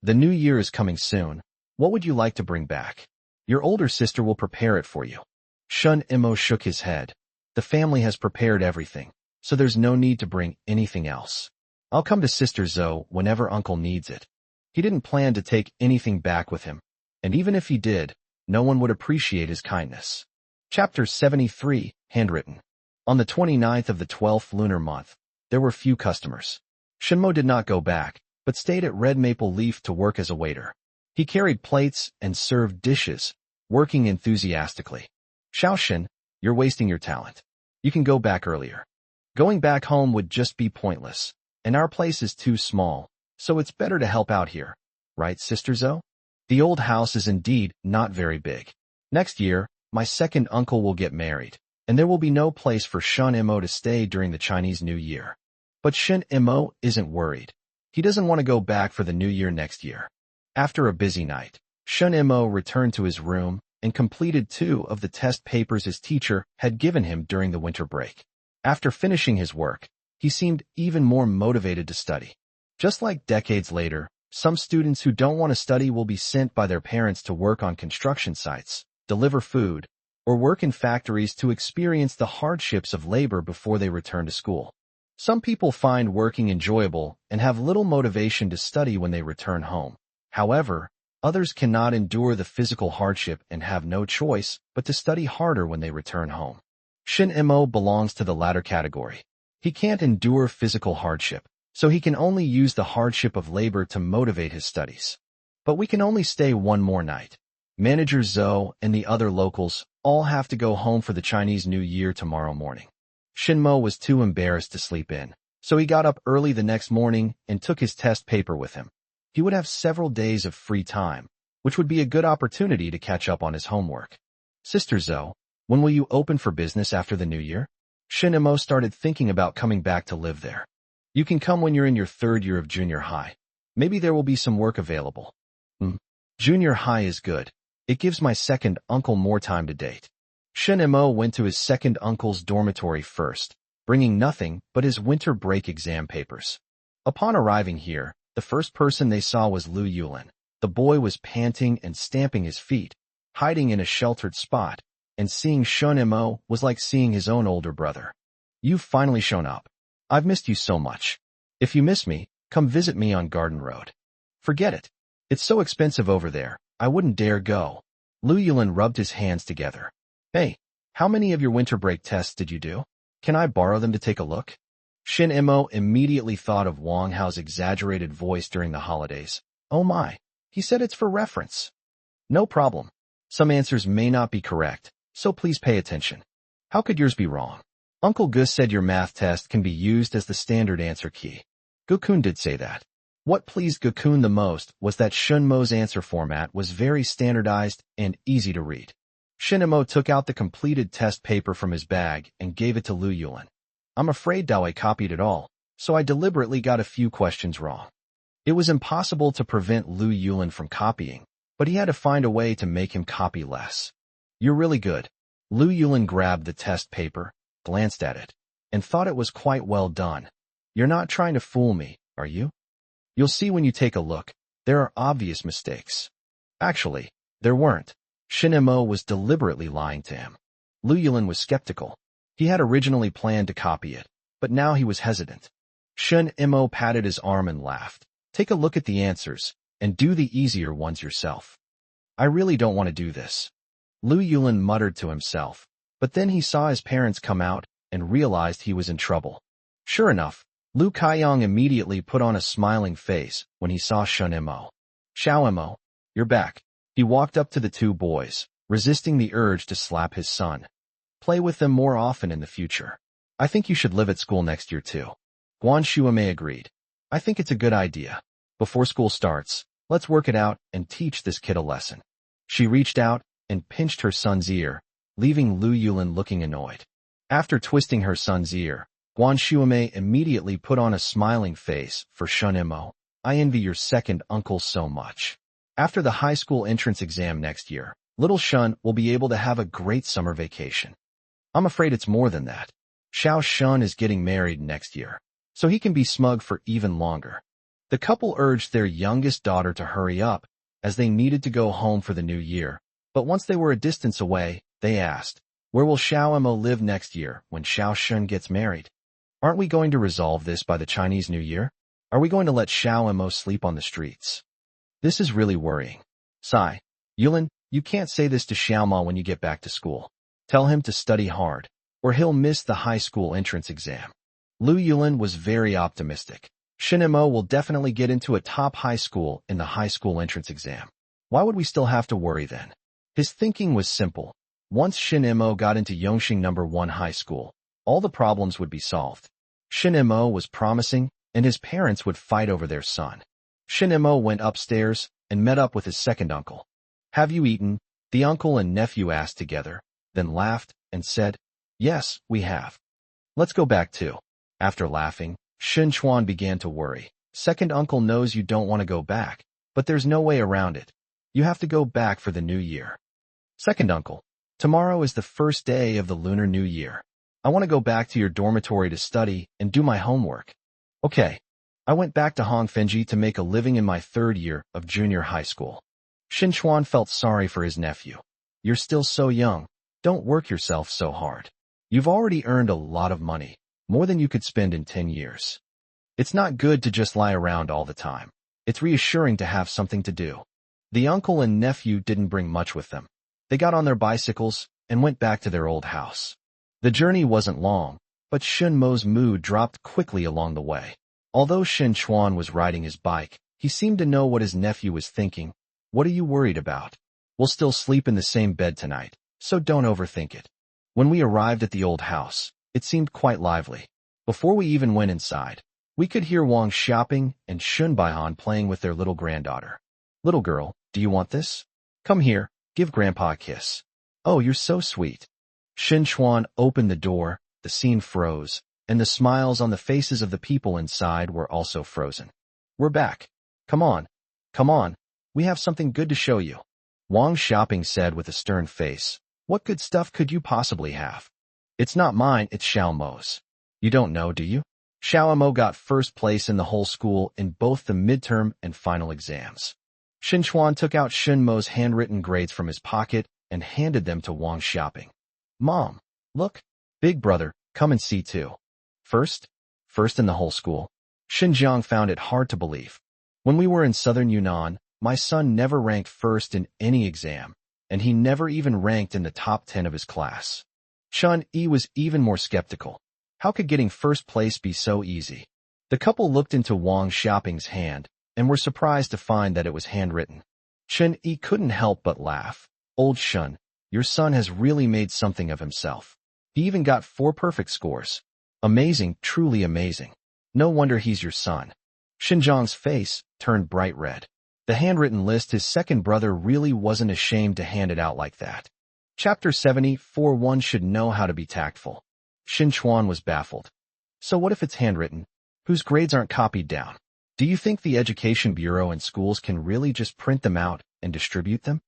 The new year is coming soon. What would you like to bring back? Your older sister will prepare it for you. Shun Mo shook his head. The family has prepared everything, so there's no need to bring anything else. I'll come to Sister Zhou whenever Uncle needs it. He didn't plan to take anything back with him, and even if he did, no one would appreciate his kindness. Chapter 73, Handwritten. On the 29th of the 12th lunar month, there were few customers. Shinmo did not go back, but stayed at Red Maple Leaf to work as a waiter. He carried plates and served dishes, working enthusiastically. Shaoshin, you're wasting your talent. You can go back earlier. Going back home would just be pointless, and our place is too small, so it's better to help out here. Right, Sister Zhou? The old house is indeed not very big. Next year, my second uncle will get married, and there will be no place for Shun Mo to stay during the Chinese New Year. But Shin Mo isn't worried. He doesn't want to go back for the New Year next year. After a busy night, Shun Mo returned to his room and completed 2 of the test papers his teacher had given him during the winter break. After finishing his work, he seemed even more motivated to study. Just like decades later, some students who don't want to study will be sent by their parents to work on construction sites, deliver food, or work in factories to experience the hardships of labor before they return to school. Some people find working enjoyable and have little motivation to study when they return home. However, others cannot endure the physical hardship and have no choice but to study harder when they return home. Shin Mo belongs to the latter category. He can't endure physical hardship, so he can only use the hardship of labor to motivate his studies. But we can only stay one more night. Manager Zhou and the other locals all have to go home for the Chinese New Year tomorrow morning. Shinmo was too embarrassed to sleep in, so he got up early the next morning and took his test paper with him. He would have several days of free time, which would be a good opportunity to catch up on his homework. Sister Zhou, when will you open for business after the New Year? Shinmo started thinking about coming back to live there. You can come when you're in your 3rd year of junior high. Maybe there will be some work available. Junior high is good. It gives my second uncle more time to date. Shin Mo went to his second uncle's dormitory first, bringing nothing but his winter break exam papers. Upon arriving here, the first person they saw was Lu Yulin. The boy was panting and stamping his feet, hiding in a sheltered spot, and seeing Shun Mo was like seeing his own older brother. You've finally shown up. I've missed you so much. If you miss me, come visit me on Garden Road. Forget it. It's so expensive over there, I wouldn't dare go. Lu Yulin rubbed his hands together. Hey, how many of your winter break tests did you do? Can I borrow them to take a look? Shin Mo immediately thought of Wang Hao's exaggerated voice during the holidays. Oh my, he said it's for reference. No problem. Some answers may not be correct, so please pay attention. How could yours be wrong? Uncle Gus said your math test can be used as the standard answer key. Gokun did say that. What pleased Gokun the most was that Shunmo's answer format was very standardized and easy to read. Shinemo took out the completed test paper from his bag and gave it to Lu Yulin. I'm afraid Dawei copied it all, so I deliberately got a few questions wrong. It was impossible to prevent Lu Yulin from copying, but he had to find a way to make him copy less. You're really good. Lu Yulin grabbed the test paper, glanced at it, and thought it was quite well done. You're not trying to fool me, are you? You'll see when you take a look. There are obvious mistakes. Actually, there weren't. Shinemo was deliberately lying to him. Lu Yulin was skeptical. He had originally planned to copy it, but now he was hesitant. Shinemo patted his arm and laughed. Take a look at the answers, and do the easier ones yourself. I really don't want to do this. Lu Yulin muttered to himself, but then he saw his parents come out and realized he was in trouble. Sure enough, Lu Kaiyang immediately put on a smiling face when he saw Shinemo. Xiaoemo, you're back. He walked up to the two boys, resisting the urge to slap his son. Play with them more often in the future. I think you should live at school next year too. Guan Shuamei agreed. I think it's a good idea. Before school starts, let's work it out and teach this kid a lesson. She reached out and pinched her son's ear, leaving Lu Yulin looking annoyed. After twisting her son's ear, Guan Shuamei immediately put on a smiling face for Shinemo. I envy your second uncle so much. After the high school entrance exam next year, little Shun will be able to have a great summer vacation. I'm afraid it's more than that. Xiao Shun is getting married next year, so he can be smug for even longer. The couple urged their youngest daughter to hurry up, as they needed to go home for the new year, but once they were a distance away, they asked, where will Xiao Emo live next year when Xiao Shun gets married? Aren't we going to resolve this by the Chinese New Year? Are we going to let Xiao Emo sleep on the streets? This is really worrying. Sigh. Yulin, you can't say this to Xiaoma when you get back to school. Tell him to study hard, or he'll miss the high school entrance exam. Lu Yulin was very optimistic. Shinemo will definitely get into a top high school in the high school entrance exam. Why would we still have to worry then? His thinking was simple. Once Shinemo got into Yongxing No. 1 high school, all the problems would be solved. Shinemo was promising, and his parents would fight over their son. Shinemo went upstairs and met up with his second uncle. Have you eaten? The uncle and nephew asked together, then laughed and said, yes, we have. Let's go back too. After laughing, Shin Chuan began to worry. Second uncle knows you don't want to go back, but there's no way around it. You have to go back for the new year. Second uncle, tomorrow is the first day of the Lunar New Year. I want to go back to your dormitory to study and do my homework. Okay. I went back to Hongfenji to make a living in my third year of junior high school. Shin Chuan felt sorry for his nephew. You're still so young. Don't work yourself so hard. You've already earned a lot of money, more than you could spend in 10 years. It's not good to just lie around all the time. It's reassuring to have something to do. The uncle and nephew didn't bring much with them. They got on their bicycles and went back to their old house. The journey wasn't long, but Shin Mo's mood dropped quickly along the way. Although Shin Chuan was riding his bike, he seemed to know what his nephew was thinking. What are you worried about? We'll still sleep in the same bed tonight, so don't overthink it. When we arrived at the old house, it seemed quite lively. Before we even went inside, we could hear Wang shopping and Shun Baihan playing with their little granddaughter. Little girl, do you want this? Come here, give Grandpa a kiss. Oh, you're so sweet. Shin Chuan opened the door, the scene froze, and the smiles on the faces of the people inside were also frozen. We're back. Come on. Come on. We have something good to show you. Wang Shopping said with a stern face. What good stuff could you possibly have? It's not mine, it's Xiao Mo's. You don't know, do you? Xiao Mo got first place in the whole school in both the midterm and final exams. Shin Chuan took out Shin Mo's handwritten grades from his pocket and handed them to Wang Shopping. Mom, look. Big brother, come and see too. First in the whole school. Xinjiang found it hard to believe. When we were in southern Yunnan, my son never ranked first in any exam, and he never even ranked in the top 10 of his class. Chun Yi was even more skeptical. How could getting first place be so easy? The couple looked into Wang Shopping's hand and were surprised to find that it was handwritten. Chun Yi couldn't help but laugh. Old Shun, your son has really made something of himself. He even got 4 perfect scores. Amazing, truly amazing. No wonder he's your son. Xinjiang's face turned bright red. The handwritten list, his second brother really wasn't ashamed to hand it out like that. Chapter 74. One should know how to be tactful. Xin Chuan was baffled. So what if it's handwritten? Whose grades aren't copied down? Do you think the Education Bureau and schools can really just print them out and distribute them?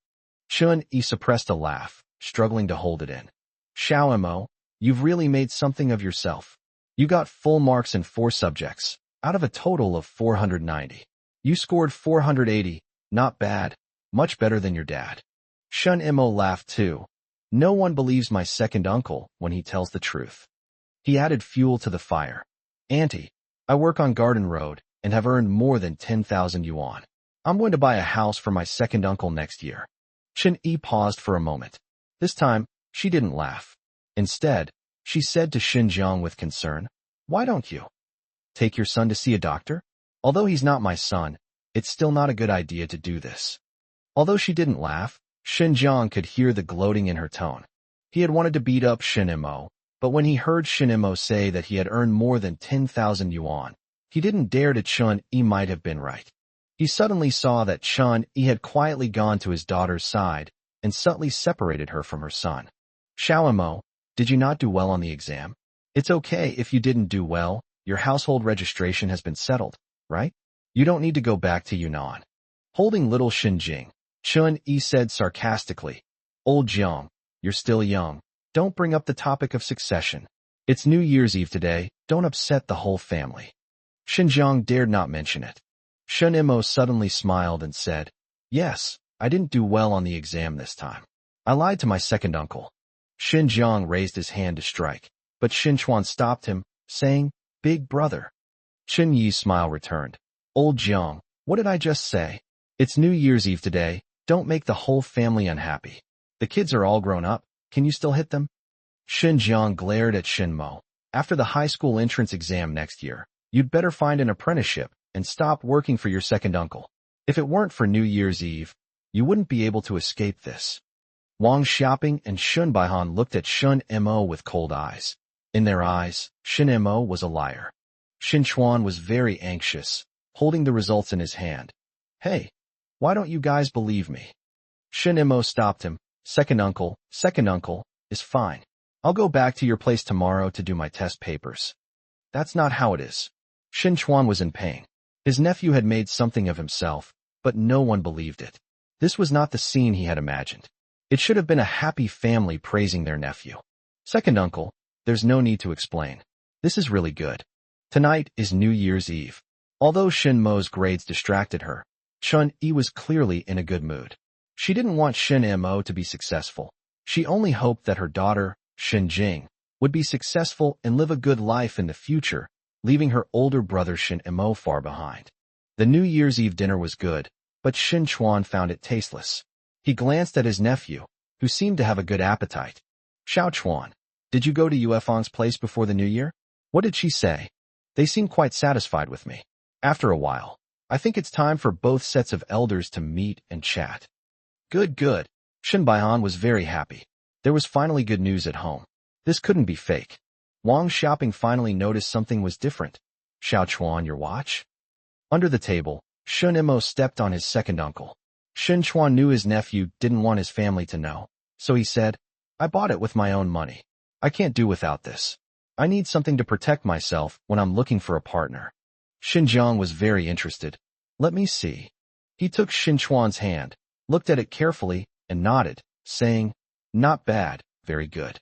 Chun Yi suppressed a laugh, struggling to hold it in. Xiao Mo, you've really made something of yourself. You got full marks in 4 subjects, out of a total of 490. You scored 480, not bad, much better than your dad. Shun Imo laughed too. No one believes my second uncle when he tells the truth. He added fuel to the fire. Auntie, I work on Garden Road and have earned more than 10,000 yuan. I'm going to buy a house for my second uncle next year. Chen Yi paused for a moment. This time, she didn't laugh. Instead, she said to Xinjiang with concern, why don't you take your son to see a doctor? Although he's not my son, it's still not a good idea to do this. Although she didn't laugh, Xinjiang could hear the gloating in her tone. He had wanted to beat up Shinimo, but when he heard Shinimo say that he had earned more than 10,000 yuan, he didn't dare to. Chun Yi might have been right. He suddenly saw that Chun Yi had quietly gone to his daughter's side and subtly separated her from her son. Xiaomo, did you not do well on the exam? It's okay if you didn't do well, your household registration has been settled, right? You don't need to go back to Yunnan. Holding little Xinjing, Chun Yi said sarcastically, Old Jiang, you're still young. Don't bring up the topic of succession. It's New Year's Eve today, don't upset the whole family. Xinjiang dared not mention it. Shun Imo suddenly smiled and said, yes, I didn't do well on the exam this time. I lied to my second uncle. Xinjiang raised his hand to strike, but Xinchuan stopped him, saying, Big brother. Chen Yi's smile returned. Old Jiang, what did I just say? It's New Year's Eve today, don't make the whole family unhappy. The kids are all grown up, can you still hit them? Xinjiang glared at Shinmo. After the high school entrance exam next year, you'd better find an apprenticeship and stop working for your second uncle. If it weren't for New Year's Eve, you wouldn't be able to escape this. Wang Xiaoping and Shun Baihan looked at Shun Mo with cold eyes. In their eyes, Shin Mo was a liar. Xin Chuan was very anxious, holding the results in his hand. Hey, why don't you guys believe me? Shin Mo stopped him. Second uncle is fine. I'll go back to your place tomorrow to do my test papers. That's not how it is. Xin Chuan was in pain. His nephew had made something of himself, but no one believed it. This was not the scene he had imagined. It should have been a happy family praising their nephew. Second uncle, there's no need to explain. This is really good. Tonight is New Year's Eve. Although Shin Mo's grades distracted her, Chun Yi was clearly in a good mood. She didn't want Shin Mo to be successful. She only hoped that her daughter, Shin Jing, would be successful and live a good life in the future, leaving her older brother Shin Mo far behind. The New Year's Eve dinner was good, but Xin Chuan found it tasteless. He glanced at his nephew, who seemed to have a good appetite. Xiao Chuan, did you go to Yuefang's place before the New Year? What did she say? They seemed quite satisfied with me. After a while, I think it's time for both sets of elders to meet and chat. Good. Shin Baihan was very happy. There was finally good news at home. This couldn't be fake. Wang Xiaoping finally noticed something was different. Xiao Chuan, your watch? Under the table, Shun Imo stepped on his second uncle. Xin Chuan knew his nephew didn't want his family to know, so he said, I bought it with my own money. I can't do without this. I need something to protect myself when I'm looking for a partner. Xinjiang was very interested. Let me see. He took Xin Chuan's hand, looked at it carefully, and nodded, saying, not bad, very good.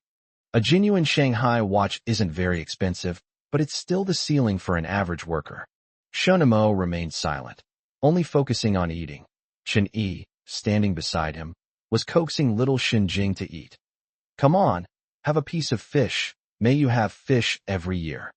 A genuine Shanghai watch isn't very expensive, but it's still the ceiling for an average worker. Shun Mo remained silent, only focusing on eating. Chen Yi, standing beside him, was coaxing little Xin Jing to eat. Come on, have a piece of fish. May you have fish every year.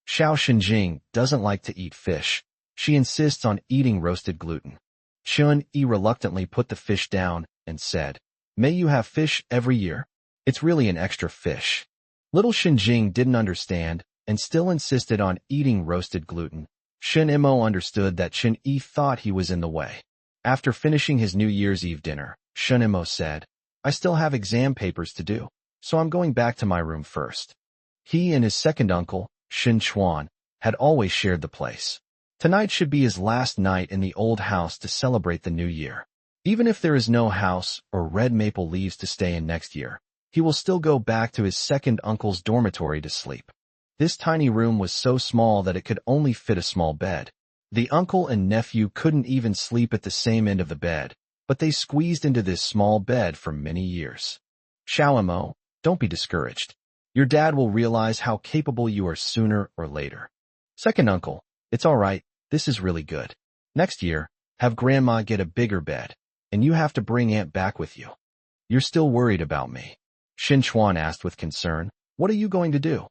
Xiao Xinjing doesn't like to eat fish. She insists on eating roasted gluten. Chun Yi reluctantly put the fish down and said, May you have fish every year? It's really an extra fish. Little Xinjing didn't understand and still insisted on eating roasted gluten. Shin Imo understood that Chen Yi thought he was in the way. After finishing his New Year's Eve dinner, Shin Imo said, I still have exam papers to do, so I'm going back to my room first. He and his second uncle, Xin Chuan, had always shared the place. Tonight should be his last night in the old house to celebrate the new year. Even if there is no house or red maple leaves to stay in next year, he will still go back to his second uncle's dormitory to sleep. This tiny room was so small that it could only fit a small bed. The uncle and nephew couldn't even sleep at the same end of the bed, but they squeezed into this small bed for many years. Xiaomo, don't be discouraged. Your dad will realize how capable you are sooner or later. Second uncle, it's all right, this is really good. Next year, have grandma get a bigger bed, and you have to bring aunt back with you. You're still worried about me? Xin Chuan asked with concern. What are you going to do?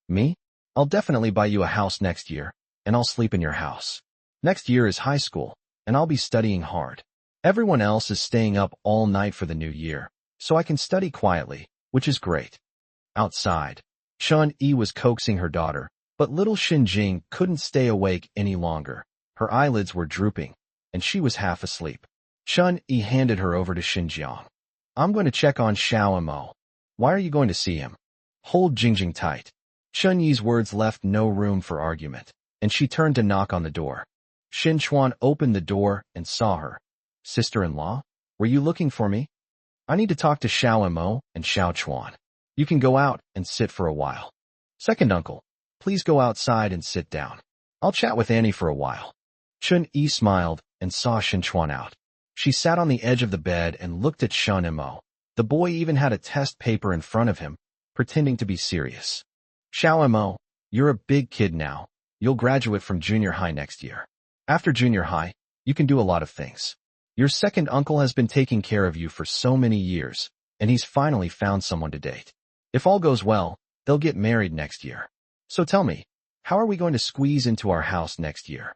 Me? I'll definitely buy you a house next year, and I'll sleep in your house. Next year is high school, and I'll be studying hard. Everyone else is staying up all night for the new year, so I can study quietly, which is great. Outside, Shun Yi was coaxing her daughter, but little Xinjing couldn't stay awake any longer. Her eyelids were drooping, and she was half asleep. Shun Yi handed her over to Xinjiang. I'm going to check on Xiao Mo. Why are you going to see him? Hold Jingjing tight. Shun Yi's words left no room for argument, and she turned to knock on the door. Xin Chuan opened the door and saw her. Sister-in-law, were you looking for me? I need to talk to Xiao Mo and Xiao Chuan. You can go out and sit for a while. Second uncle, please go outside and sit down. I'll chat with Annie for a while. Shun Yi smiled and saw Xin Chuan out. She sat on the edge of the bed and looked at Shun Mo. The boy even had a test paper in front of him, pretending to be serious. Xiao Mo, you're a big kid now. You'll graduate from junior high next year. After junior high, you can do a lot of things. Your second uncle has been taking care of you for so many years, and he's finally found someone to date. If all goes well, they'll get married next year. So tell me, how are we going to squeeze into our house next year?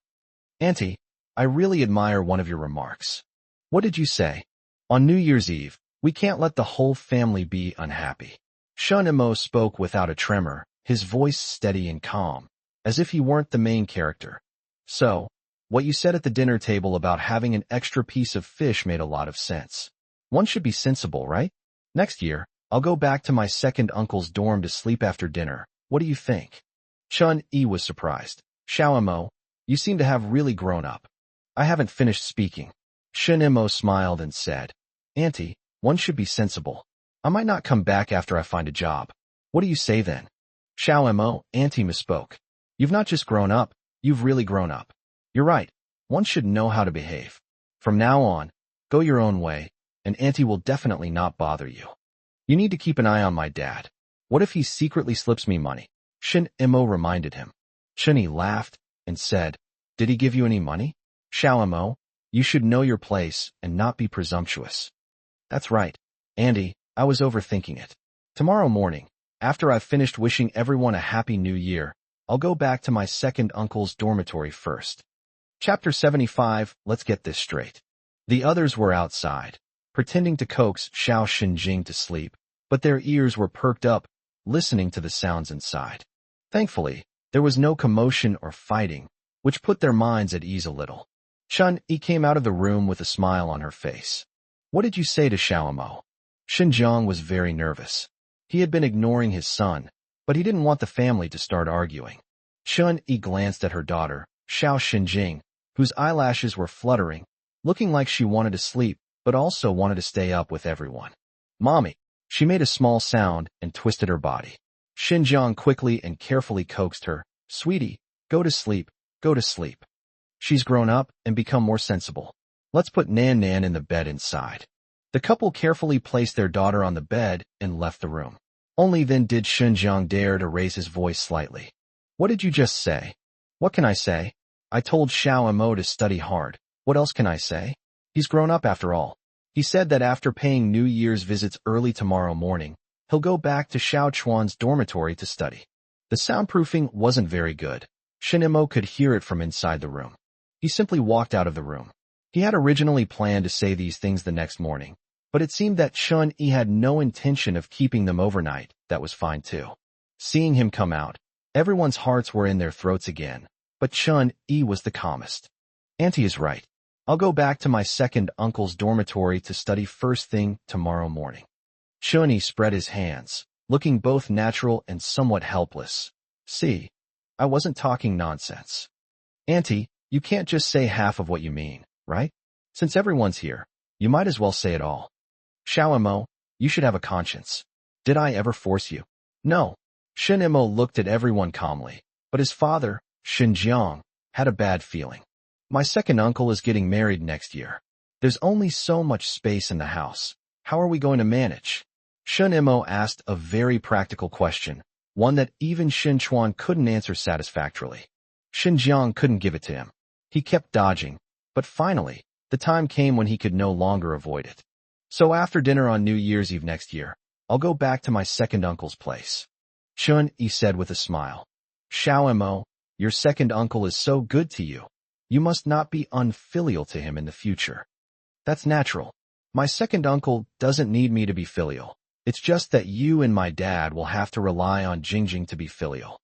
Auntie, I really admire one of your remarks. What did you say? On New Year's Eve, we can't let the whole family be unhappy. Shun Mo spoke without a tremor, his voice steady and calm, as if he weren't the main character. So, what you said at the dinner table about having an extra piece of fish made a lot of sense. One should be sensible, right? Next year, I'll go back to my second uncle's dorm to sleep after dinner. What do you think? Shun Yi was surprised. Xiao Mo, you seem to have really grown up. I haven't finished speaking. Shin Mo smiled and said, Auntie, one should be sensible. I might not come back after I find a job. What do you say then? Xiao Mo, Auntie misspoke. You've not just grown up, you've really grown up. You're right. One should know how to behave. From now on, go your own way, and Auntie will definitely not bother you. You need to keep an eye on my dad. What if he secretly slips me money? Shin Mo reminded him. Shunyi laughed and said, Did he give you any money? Xiao Mo, you should know your place and not be presumptuous. That's right, Andy, I was overthinking it. Tomorrow morning, after I've finished wishing everyone a happy new year, I'll go back to my second uncle's dormitory first. Chapter 75, let's get this straight. The others were outside, pretending to coax Xiao Xinjing to sleep, but their ears were perked up, listening to the sounds inside. Thankfully, there was no commotion or fighting, which put their minds at ease a little. Shun Yi came out of the room with a smile on her face. What did you say to Xiao Mo? Xinjiang was very nervous. He had been ignoring his son, but he didn't want the family to start arguing. Shun Yi glanced at her daughter, Xiao Xinjing, whose eyelashes were fluttering, looking like she wanted to sleep, but also wanted to stay up with everyone. Mommy! She made a small sound and twisted her body. Xinjiang quickly and carefully coaxed her, Sweetie, go to sleep, go to sleep. She's grown up and become more sensible. Let's put Nan Nan in the bed inside. The couple carefully placed their daughter on the bed and left the room. Only then did Xinjiang dare to raise his voice slightly. What did you just say? What can I say? I told Xiao Mo to study hard. What else can I say? He's grown up after all. He said that after paying New Year's visits early tomorrow morning, he'll go back to Xiao Chuan's dormitory to study. The soundproofing wasn't very good. Shinimo could hear it from inside the room. He simply walked out of the room. He had originally planned to say these things the next morning, but it seemed that Shun Yi had no intention of keeping them overnight. That was fine too. Seeing him come out, everyone's hearts were in their throats again, but Shun Yi was the calmest. Auntie is right. I'll go back to my second uncle's dormitory to study first thing tomorrow morning. Shun Yi spread his hands, looking both natural and somewhat helpless. See, I wasn't talking nonsense. Auntie, You can't just say half of what you mean, right? Since everyone's here, you might as well say it all. Xiao Mo, you should have a conscience. Did I ever force you? No. Shin Mo looked at everyone calmly, but his father, Shin Jiang, had a bad feeling. My second uncle is getting married next year. There's only so much space in the house. How are we going to manage? Shin Mo asked a very practical question, one that even Shin Chuan couldn't answer satisfactorily. Shin Jiang couldn't give it to him. He kept dodging, but finally, the time came when he could no longer avoid it. So after dinner on New Year's Eve next year, I'll go back to my second uncle's place. Chun Yi said with a smile. Xiao Mo, your second uncle is so good to you. You must not be unfilial to him in the future. That's natural. My second uncle doesn't need me to be filial. It's just that you and my dad will have to rely on Jingjing to be filial.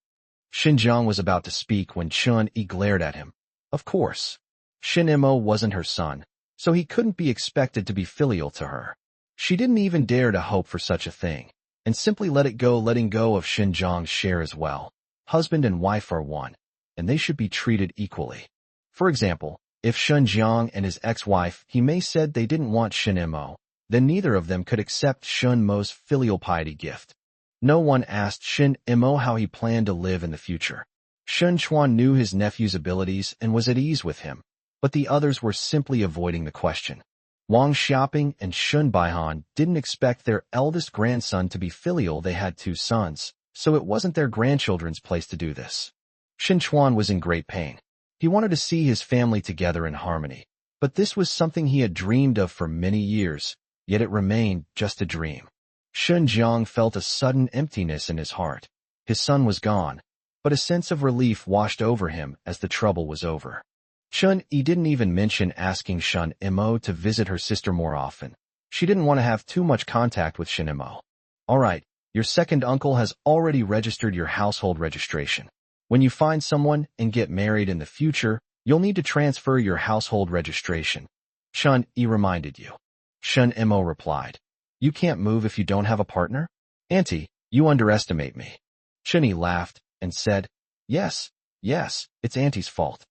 Xinjiang was about to speak when Chun Yi glared at him. Of course. Shin Mo wasn't her son, so he couldn't be expected to be filial to her. She didn't even dare to hope for such a thing, and simply let it go, letting go of Xinjiang's share as well. Husband and wife are one, and they should be treated equally. For example, if Xinjiang and his ex-wife He Mei said they didn't want Shin Mo, then neither of them could accept Shin Mo's filial piety gift. No one asked Shin Mo how he planned to live in the future. Shin Chuan knew his nephew's abilities and was at ease with him, but the others were simply avoiding the question. Wang Xiaoping and Shun Baihan didn't expect their eldest grandson to be filial. They had two sons, so it wasn't their grandchildren's place to do this. Shin Chuan was in great pain. He wanted to see his family together in harmony, but this was something he had dreamed of for many years, yet it remained just a dream. Shun Jiang felt a sudden emptiness in his heart. His son was gone, but a sense of relief washed over him as the trouble was over. Chun Yi didn't even mention asking Shin Mo to visit her sister more often. She didn't want to have too much contact with Shin Mo. All right, your second uncle has already registered your household registration. When you find someone and get married in the future, you'll need to transfer your household registration. Chun Yi reminded you. Shin Mo replied. You can't move if you don't have a partner? Auntie, you underestimate me. Chun Yi laughed and said, Yes, it's Auntie's fault.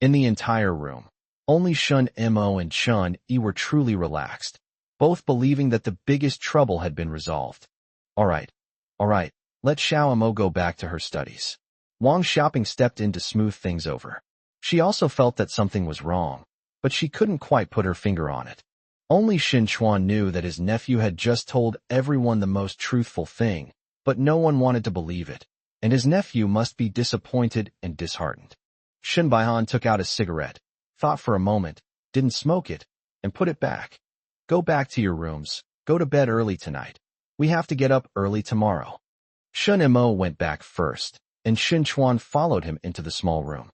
In the entire room, only Shun Mo and Chun Yi were truly relaxed, both believing that the biggest trouble had been resolved. All right, let Xiao Mo go back to her studies. Wang Xiaoping stepped in to smooth things over. She also felt that something was wrong, but she couldn't quite put her finger on it. Only Xin Chuan knew that his nephew had just told everyone the most truthful thing, but no one wanted to believe it, and his nephew must be disappointed and disheartened. Shin Baihan took out a cigarette, thought for a moment, didn't smoke it, and put it back. Go back to your rooms, go to bed early tonight. We have to get up early tomorrow. Shun Mo went back first, and Shin Chuan followed him into the small room.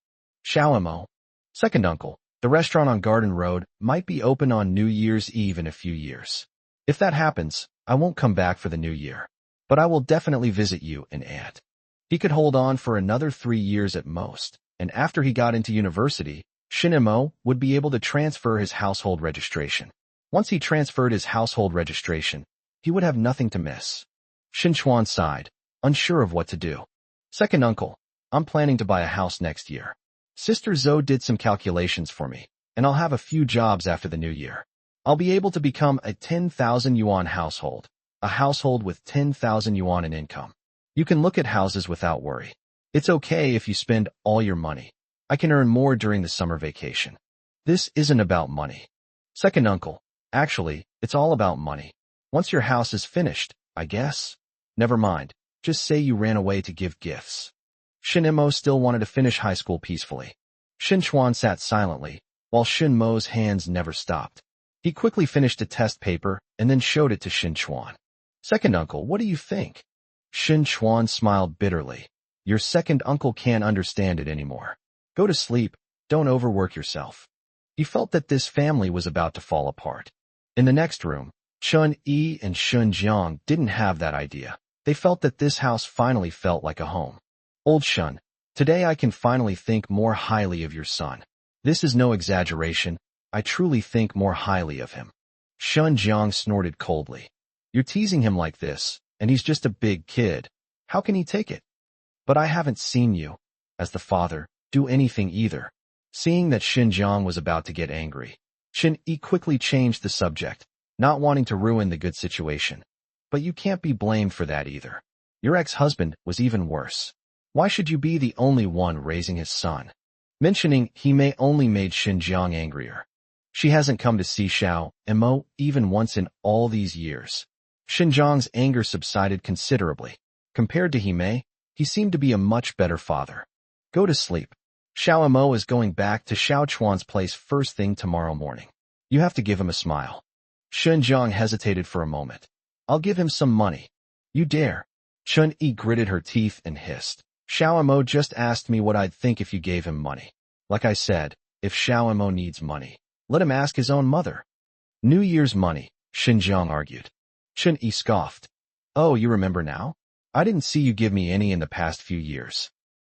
Xiao Mo, second uncle, the restaurant on Garden Road might be open on New Year's Eve in a few years. If that happens, I won't come back for the new year, but I will definitely visit you and Aunt. He could hold on for another 3 years at most. And after he got into university, Shin Mo would be able to transfer his household registration. Once he transferred his household registration, he would have nothing to miss. Shin Chuan sighed, unsure of what to do. Second uncle, I'm planning to buy a house next year. Sister Zhou did some calculations for me, and I'll have a few jobs after the new year. I'll be able to become a 10,000 yuan household, a household with 10,000 yuan in income. You can look at houses without worry. It's okay if you spend all your money. I can earn more during the summer vacation. This isn't about money. Second uncle, actually, it's all about money. Once your house is finished, I guess. Never mind, just say you ran away to give gifts. Shin Mo still wanted to finish high school peacefully. Shin Chuan sat silently, while Shin Mo's hands never stopped. He quickly finished a test paper and then showed it to Shin Chuan. Second uncle, what do you think? Shin Chuan smiled bitterly. Your second uncle can't understand it anymore. Go to sleep, don't overwork yourself. He felt that this family was about to fall apart. In the next room, Chun Yi and Shun Jiang didn't have that idea. They felt that this house finally felt like a home. Old Shun, today I can finally think more highly of your son. This is no exaggeration, I truly think more highly of him. Shun Jiang snorted coldly. You're teasing him like this, and he's just a big kid. How can he take it? But I haven't seen you, as the father, do anything either. Seeing that Xinjiang was about to get angry, Shin Yi quickly changed the subject, not wanting to ruin the good situation. But you can't be blamed for that either. Your ex-husband was even worse. Why should you be the only one raising his son? Mentioning he may only made Xinjiang angrier. She hasn't come to see Xiao and Mo even once in all these years. Xinjiang's anger subsided considerably. Compared to Hime, he seemed to be a much better father. Go to sleep. Xiao and Mo is going back to Xiao Chuan's place first thing tomorrow morning. You have to give him a smile. Xinjiang hesitated for a moment. I'll give him some money. You dare? Chun Yi gritted her teeth and hissed. Xiao Mo just asked me what I'd think if you gave him money. Like I said, if Xiao Mo needs money, let him ask his own mother. New Year's money, Xinjiang argued. Chun Yi scoffed. Oh, you remember now? I didn't see you give me any in the past few years.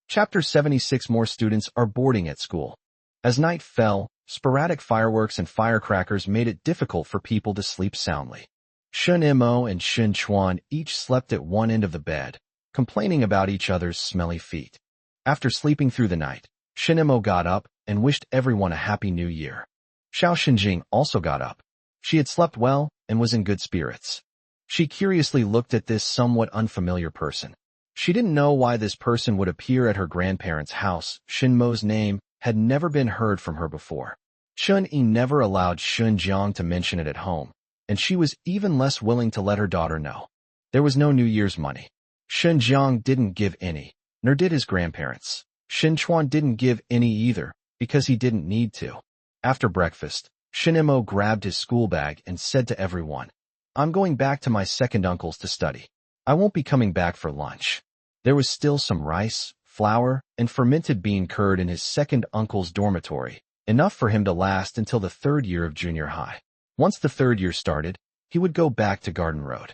Chapter 76. More students are boarding at school. As night fell, sporadic fireworks and firecrackers made it difficult for people to sleep soundly. Shun Imo and Shun Chuan each slept at one end of the bed, complaining about each other's smelly feet. After sleeping through the night, Shun Imo got up and wished everyone a happy new year. Xiao Xinjing also got up. She had slept well and was in good spirits. She curiously looked at this somewhat unfamiliar person. She didn't know why this person would appear at her grandparents' house. Shin Mo's name had never been heard from her before. Chun Yi never allowed Shun Jiang to mention it at home, and she was even less willing to let her daughter know. There was no New Year's money. Shun Jiang didn't give any, nor did his grandparents. Shin Chuan didn't give any either, because he didn't need to. After breakfast, Shin Imo grabbed his school bag and said to everyone, I'm going back to my second uncle's to study. I won't be coming back for lunch. There was still some rice, flour, and fermented bean curd in his second uncle's dormitory, enough for him to last until the third year of junior high. Once the third year started, he would go back to Garden Road.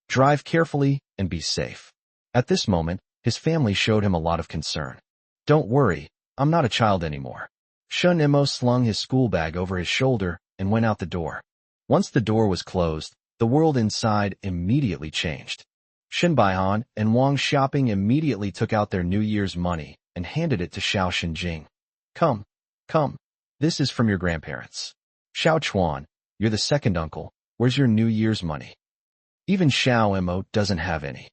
Drive carefully and be safe. At this moment, his family showed him a lot of concern. Don't worry, I'm not a child anymore. Shun Imo slung his school bag over his shoulder and went out the door. Once the door was closed, the world inside immediately changed. Shin Baihan and Wang Xiaoping immediately took out their New Year's money and handed it to Xiao Xinjing. Come, come. This is from your grandparents. Xiao Chuan, you're the second uncle. Where's your New Year's money? Even Xiao Imo doesn't have any.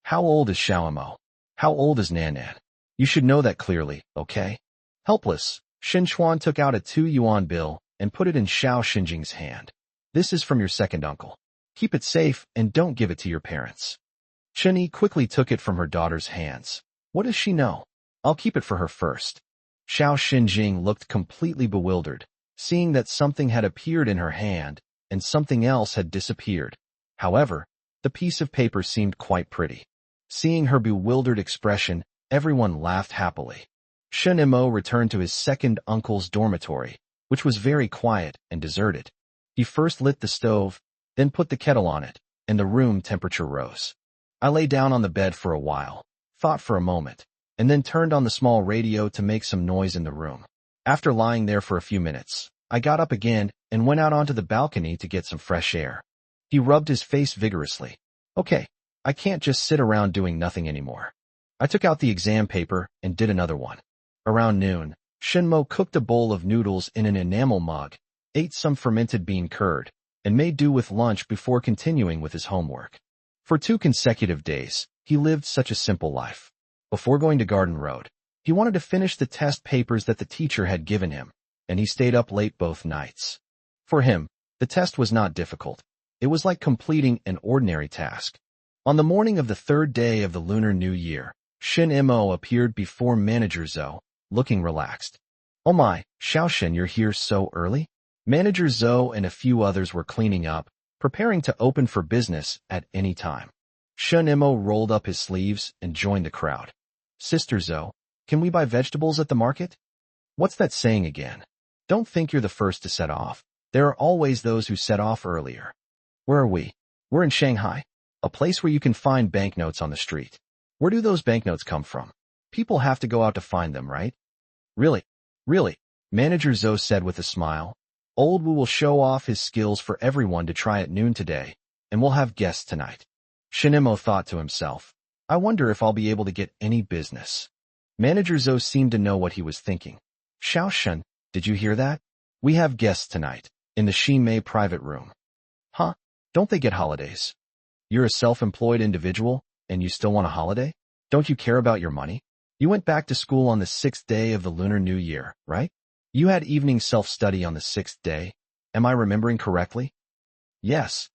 How old is Xiao Imo? How old is Nanan? You should know that clearly, okay? Helpless, Shin Chuan took out a 2 yuan bill and put it in Xiao Xinjing's hand. This is from your second uncle. Keep it safe and don't give it to your parents. Chen Yi quickly took it from her daughter's hands. What does she know? I'll keep it for her first. Xiao Xinjing looked completely bewildered, seeing that something had appeared in her hand and something else had disappeared. However, the piece of paper seemed quite pretty. Seeing her bewildered expression, everyone laughed happily. Shen Imo returned to his second uncle's dormitory, which was very quiet and deserted. He first lit the stove, then put the kettle on it, and the room temperature rose. I lay down on the bed for a while, thought for a moment, and then turned on the small radio to make some noise in the room. After lying there for a few minutes, I got up again and went out onto the balcony to get some fresh air. He rubbed his face vigorously. Okay, I can't just sit around doing nothing anymore. I took out the exam paper and did another one. Around noon, Shinmo cooked a bowl of noodles in an enamel mug, ate some fermented bean curd, and made do with lunch before continuing with his homework. For 2 consecutive days, he lived such a simple life. Before going to Garden Road, he wanted to finish the test papers that the teacher had given him, and he stayed up late both nights. For him, the test was not difficult. It was like completing an ordinary task. On the morning of the 3rd day of the Lunar New Year, Shin Imo appeared before Manager Zhou, looking relaxed. Oh my, Xiaoshin, you're here so early? Manager Zhou and a few others were cleaning up, preparing to open for business at any time. Shin Imo rolled up his sleeves and joined the crowd. Sister Zhou, can we buy vegetables at the market? What's that saying again? Don't think you're the first to set off. There are always those who set off earlier. Where are we? We're in Shanghai, a place where you can find banknotes on the street. Where do those banknotes come from? People have to go out to find them, right? Really? Really? Manager Zhou said with a smile. Old Wu will show off his skills for everyone to try at noon today, and we'll have guests tonight. Shinimo thought to himself, I wonder if I'll be able to get any business. Manager Zhou seemed to know what he was thinking. Xiaoshen, did you hear that? We have guests tonight, in the Xinmei private room. Huh? Don't they get holidays? You're a self-employed individual, and you still want a holiday? Don't you care about your money? You went back to school on the 6th day of the Lunar New Year, right? You had evening self-study on the 6th day. Am I remembering correctly? Yes.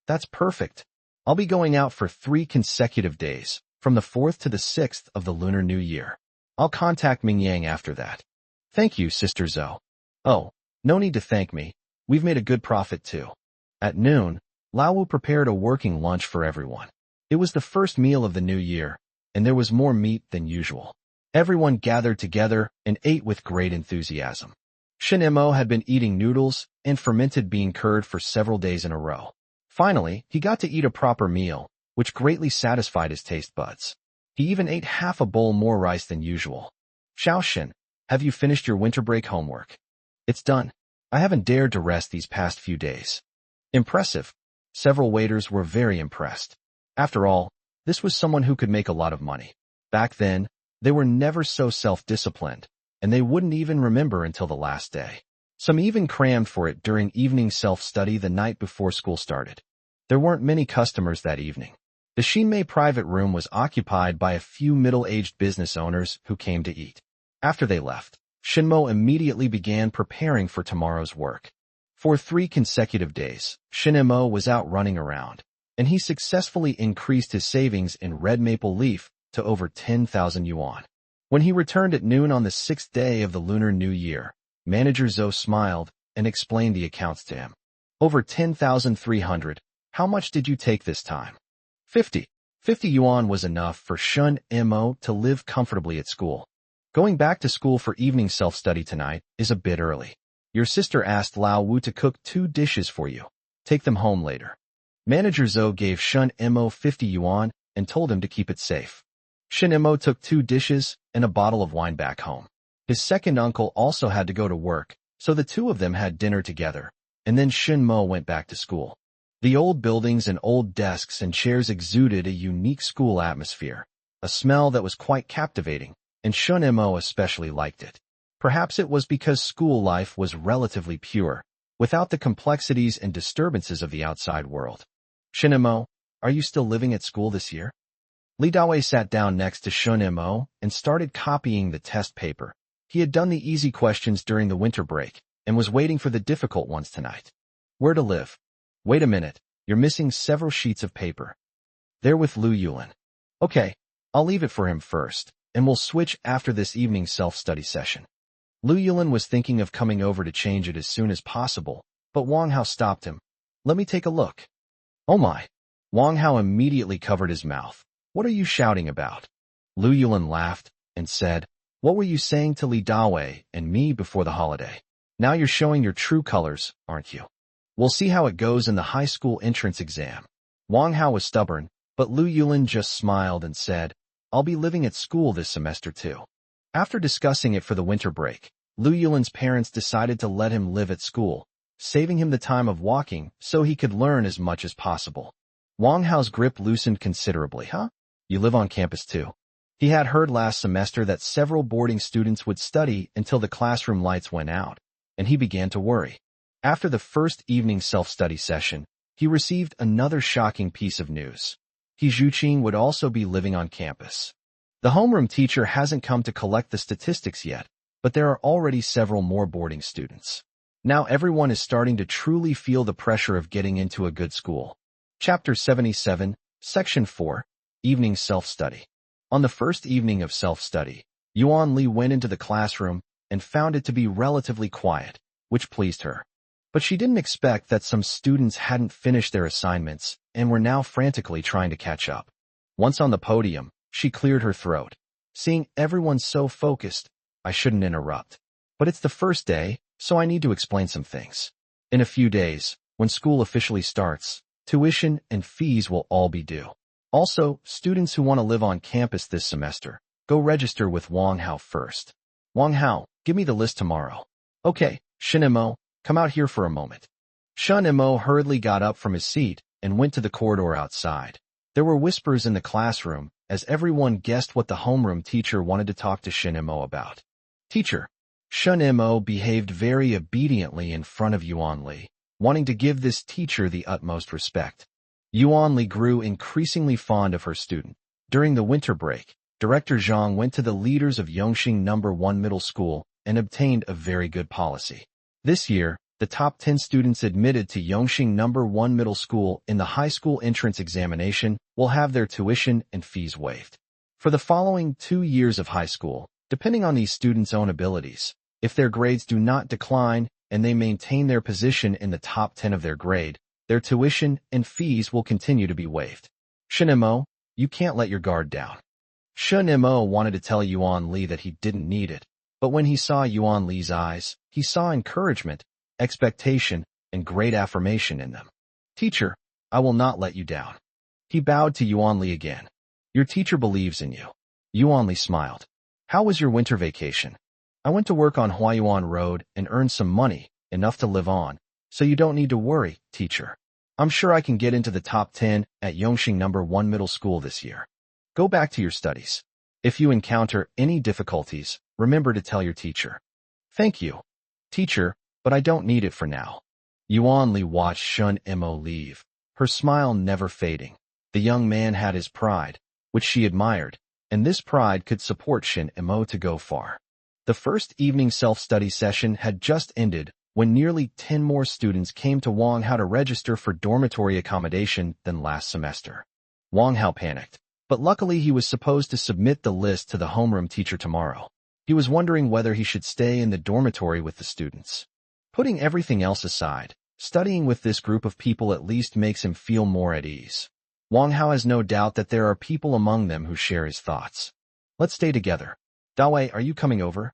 That's perfect. I'll be going out for 3 consecutive days, from the 4th to the 6th of the Lunar New Year. I'll contact Mingyang after that. Thank you, Sister Zhou. Oh, no need to thank me. We've made a good profit too. At noon, Lao Wu prepared a working lunch for everyone. It was the first meal of the new year, and there was more meat than usual. Everyone gathered together and ate with great enthusiasm. Shin Mo had been eating noodles and fermented bean curd for several days in a row. Finally, he got to eat a proper meal, which greatly satisfied his taste buds. He even ate half a bowl more rice than usual. Xiaoshen, have you finished your winter break homework? It's done. I haven't dared to rest these past few days. Impressive. Several waiters were very impressed. After all, this was someone who could make a lot of money. Back then, they were never so self-disciplined, and they wouldn't even remember until the last day. Some even crammed for it during evening self-study the night before school started. There weren't many customers that evening. The Xinmei private room was occupied by a few middle-aged business owners who came to eat. After they left, Shinmo immediately began preparing for tomorrow's work. For 3 consecutive days, Shinmo was out running around, and he successfully increased his savings in red maple leaf to over 10,000 yuan. When he returned at noon on the 6th day of the Lunar New Year, Manager Zhou smiled and explained the accounts to him. Over 10,300. How much did you take this time? 50. 50 yuan was enough for Shun Mo to live comfortably at school. Going back to school for evening self-study tonight is a bit early. Your sister asked Lao Wu to cook 2 dishes for you. Take them home later. Manager Zhou gave Shun Mo 50 yuan and told him to keep it safe. Shin Mo took 2 dishes and a bottle of wine back home. His second uncle also had to go to work, so the 2 of them had dinner together, and then Shin Mo went back to school. The old buildings and old desks and chairs exuded a unique school atmosphere, a smell that was quite captivating, and Shun Mo especially liked it. Perhaps it was because school life was relatively pure, without the complexities and disturbances of the outside world. Shin Mo, are you still living at school this year? Li Dawei sat down next to Shun Mo and started copying the test paper. He had done the easy questions during the winter break and was waiting for the difficult ones tonight. Where to live? Wait a minute, you're missing several sheets of paper. They're with Lu Yulin. Okay, I'll leave it for him first, and we'll switch after this evening self-study session. Lu Yulin was thinking of coming over to change it as soon as possible, but Wang Hao stopped him. Let me take a look. Oh my! Wang Hao immediately covered his mouth. What are you shouting about? Lu Yulin laughed and said, what were you saying to Li Dawei and me before the holiday? Now you're showing your true colors, aren't you? We'll see how it goes in the high school entrance exam. Wang Hao was stubborn, but Lu Yulin just smiled and said, I'll be living at school this semester too. After discussing it for the winter break, Lu Yulin's parents decided to let him live at school, saving him the time of walking so he could learn as much as possible. Wang Hao's grip loosened considerably. Huh? You live on campus too? He had heard last semester that several boarding students would study until the classroom lights went out, and he began to worry. After the first evening self-study session, he received another shocking piece of news. He Zhuqing would also be living on campus. The homeroom teacher hasn't come to collect the statistics yet, but there are already several more boarding students. Now everyone is starting to truly feel the pressure of getting into a good school. Chapter 77, Section 4, Evening Self-Study. On the first evening of self-study, Yuan Li went into the classroom and found it to be relatively quiet, which pleased her. But she didn't expect that some students hadn't finished their assignments and were now frantically trying to catch up. Once on the podium, she cleared her throat. Seeing everyone so focused, I shouldn't interrupt. But it's the first day, so I need to explain some things. In a few days, when school officially starts, tuition and fees will all be due. Also, students who want to live on campus this semester, go register with Wang Hao first. Wang Hao, give me the list tomorrow. Okay, Shin Mo, come out here for a moment. Shun Mo hurriedly got up from his seat and went to the corridor outside. There were whispers in the classroom as everyone guessed what the homeroom teacher wanted to talk to Shin Mo about. Teacher, Shun Mo behaved very obediently in front of Yuan Li, wanting to give this teacher the utmost respect. Yuan Li grew increasingly fond of her student. During the winter break, Director Zhang went to the leaders of Yongxing No. 1 Middle School and obtained a very good policy. This year, the top 10 students admitted to Yongxing No. 1 Middle School in the high school entrance examination will have their tuition and fees waived. For the following 2 years of high school, depending on these students' own abilities, if their grades do not decline and they maintain their position in the top 10 of their grade, their tuition and fees will continue to be waived. Shun Mo, you can't let your guard down. Shun Mo wanted to tell Yuan Li that he didn't need it, but when he saw Yuan Li's eyes, he saw encouragement, expectation, and great affirmation in them. Teacher, I will not let you down. He bowed to Yuan Li again. Your teacher believes in you. Yuan Li smiled. How was your winter vacation? I went to work on Huayuan Road and earned some money, enough to live on, so you don't need to worry, teacher. I'm sure I can get into the top 10 at Yongxing No. 1 Middle School this year. Go back to your studies. If you encounter any difficulties, remember to tell your teacher. Thank you, teacher, but I don't need it for now. Yuan Li watched Shun Mo leave, her smile never fading. The young man had his pride, which she admired, and this pride could support Shin Mo to go far. The first evening self-study session had just ended when nearly 10 more students came to Wang Hao to register for dormitory accommodation than last semester. Wang Hao panicked, but luckily he was supposed to submit the list to the homeroom teacher tomorrow. He was wondering whether he should stay in the dormitory with the students. Putting everything else aside, studying with this group of people at least makes him feel more at ease. Wang Hao has no doubt that there are people among them who share his thoughts. Let's stay together. Dawei, are you coming over?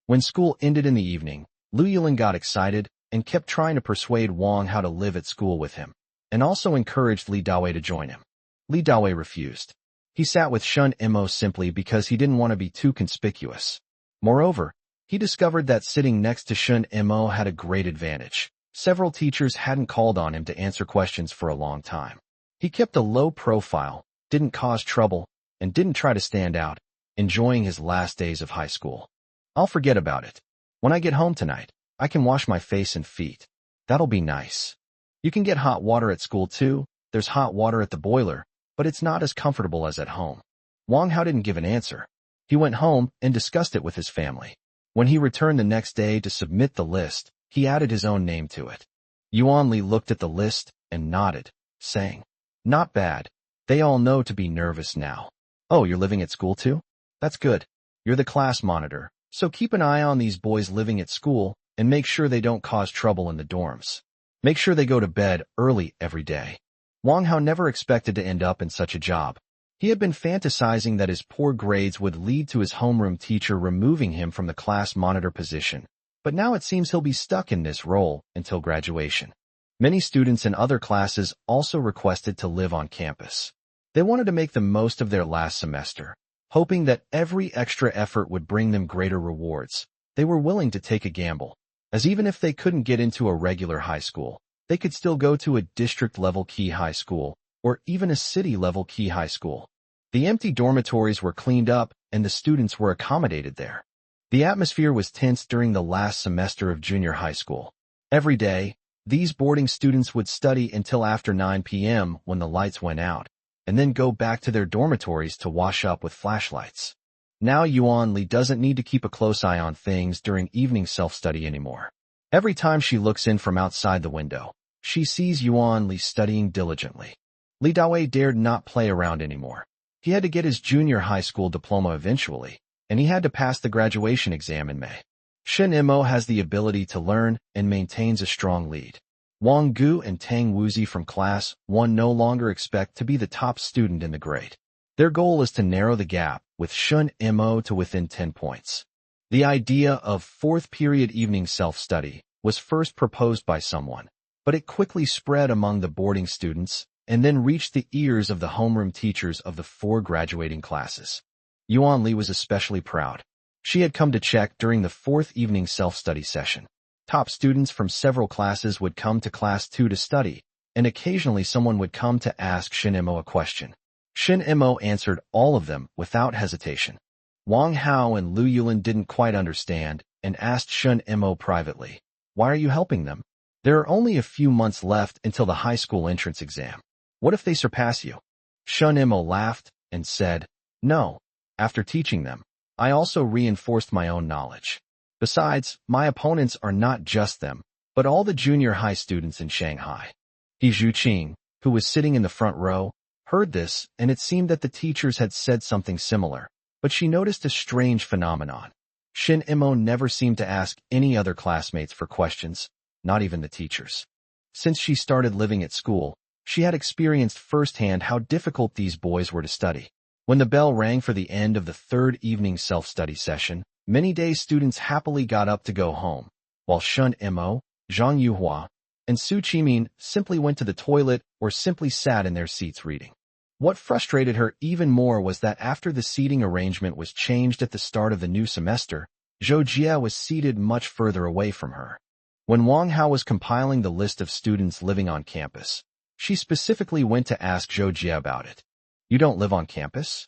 When school ended in the evening, Lu Yulin got excited and kept trying to persuade Wang Hao to live at school with him, and also encouraged Li Dawei to join him. Li Dawei refused. He sat with Shun Mo simply because he didn't want to be too conspicuous. Moreover, he discovered that sitting next to Shun Mo had a great advantage. Several teachers hadn't called on him to answer questions for a long time. He kept a low profile, didn't cause trouble, and didn't try to stand out, enjoying his last days of high school. I'll forget about it. When I get home tonight, I can wash my face and feet. That'll be nice. You can get hot water at school too. There's hot water at the boiler, but it's not as comfortable as at home. Wang Hao didn't give an answer. He went home and discussed it with his family. When he returned the next day to submit the list, he added his own name to it. Yuan Li looked at the list and nodded, saying, Not bad. They all know to be nervous now. Oh, you're living at school too? That's good. You're the class monitor, so keep an eye on these boys living at school and make sure they don't cause trouble in the dorms. Make sure they go to bed early every day. Wang Hao never expected to end up in such a job. He had been fantasizing that his poor grades would lead to his homeroom teacher removing him from the class monitor position, but now it seems he'll be stuck in this role until graduation. Many students in other classes also requested to live on campus. They wanted to make the most of their last semester, hoping that every extra effort would bring them greater rewards. They were willing to take a gamble, as even if they couldn't get into a regular high school, they could still go to a district-level key high school, or even a city-level key high school. The empty dormitories were cleaned up, and the students were accommodated there. The atmosphere was tense during the last semester of junior high school. Every day, these boarding students would study until after 9 p.m. when the lights went out, and then go back to their dormitories to wash up with flashlights. Now Yuan Li doesn't need to keep a close eye on things during evening self-study anymore. Every time she looks in from outside the window, she sees Yuan Li studying diligently. Li Dawei dared not play around anymore. He had to get his junior high school diploma eventually, and he had to pass the graduation exam in May. Shin Mo has the ability to learn and maintains a strong lead. Wang Gu and Tang Wuzi from Class 1 no longer expect to be the top student in the grade. Their goal is to narrow the gap with Shun Mo to within 10 points. The idea of fourth period evening self-study was first proposed by someone, but it quickly spread among the boarding students and then reached the ears of the homeroom teachers of the 4 graduating classes. Yuan Li was especially proud. She had come to check during the 4th evening self-study session. Top students from several classes would come to Class 2 to study, and occasionally someone would come to ask Shin Mo a question. Shin Mo answered all of them without hesitation. Wang Hao and Lu Yulin didn't quite understand, and asked Shun Mo privately, "Why are you helping them? There are only a few months left until the high school entrance exam. What if they surpass you?" Shun Mo laughed and said, "No. After teaching them, I also reinforced my own knowledge. Besides, my opponents are not just them, but all the junior high students in Shanghai." He Zhuqing, who was sitting in the front row, heard this, and it seemed that the teachers had said something similar, but she noticed a strange phenomenon. Shin Imo never seemed to ask any other classmates for questions, not even the teachers. Since she started living at school, she had experienced firsthand how difficult these boys were to study. When the bell rang for the end of the third evening self-study session, many day students happily got up to go home, while Shun Imo, Zhang Yuhua, and Su Qimin simply went to the toilet or simply sat in their seats reading. What frustrated her even more was that after the seating arrangement was changed at the start of the new semester, Zhou Jia was seated much further away from her. When Wang Hao was compiling the list of students living on campus, she specifically went to ask Zhou Jia about it. "You don't live on campus?"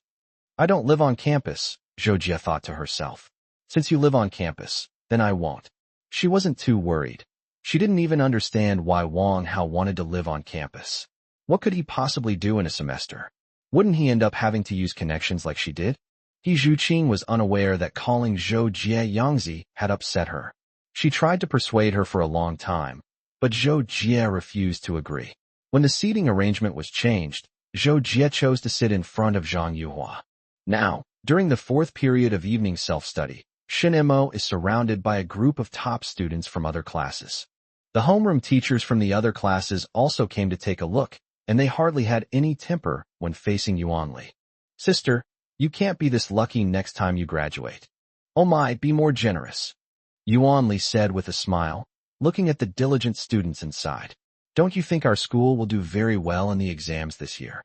"I don't live on campus," Zhou Jia thought to herself. "Since you live on campus, then I won't." She wasn't too worried. She didn't even understand why Wang Hao wanted to live on campus. What could he possibly do in a semester? Wouldn't he end up having to use connections like she did? He Zhuqing was unaware that calling Zhou Jia Yangzi had upset her. She tried to persuade her for a long time, but Zhou Jia refused to agree. When the seating arrangement was changed, Zhou Jia chose to sit in front of Zhang Yuhua. Now, during the fourth period of evening self-study, Shin Mo is surrounded by a group of top students from other classes. The homeroom teachers from the other classes also came to take a look, and they hardly had any temper when facing Yuanli. "Sister, you can't be this lucky next time you graduate. Oh my, be more generous," Yuanli said with a smile, looking at the diligent students inside. "Don't you think our school will do very well in the exams this year?"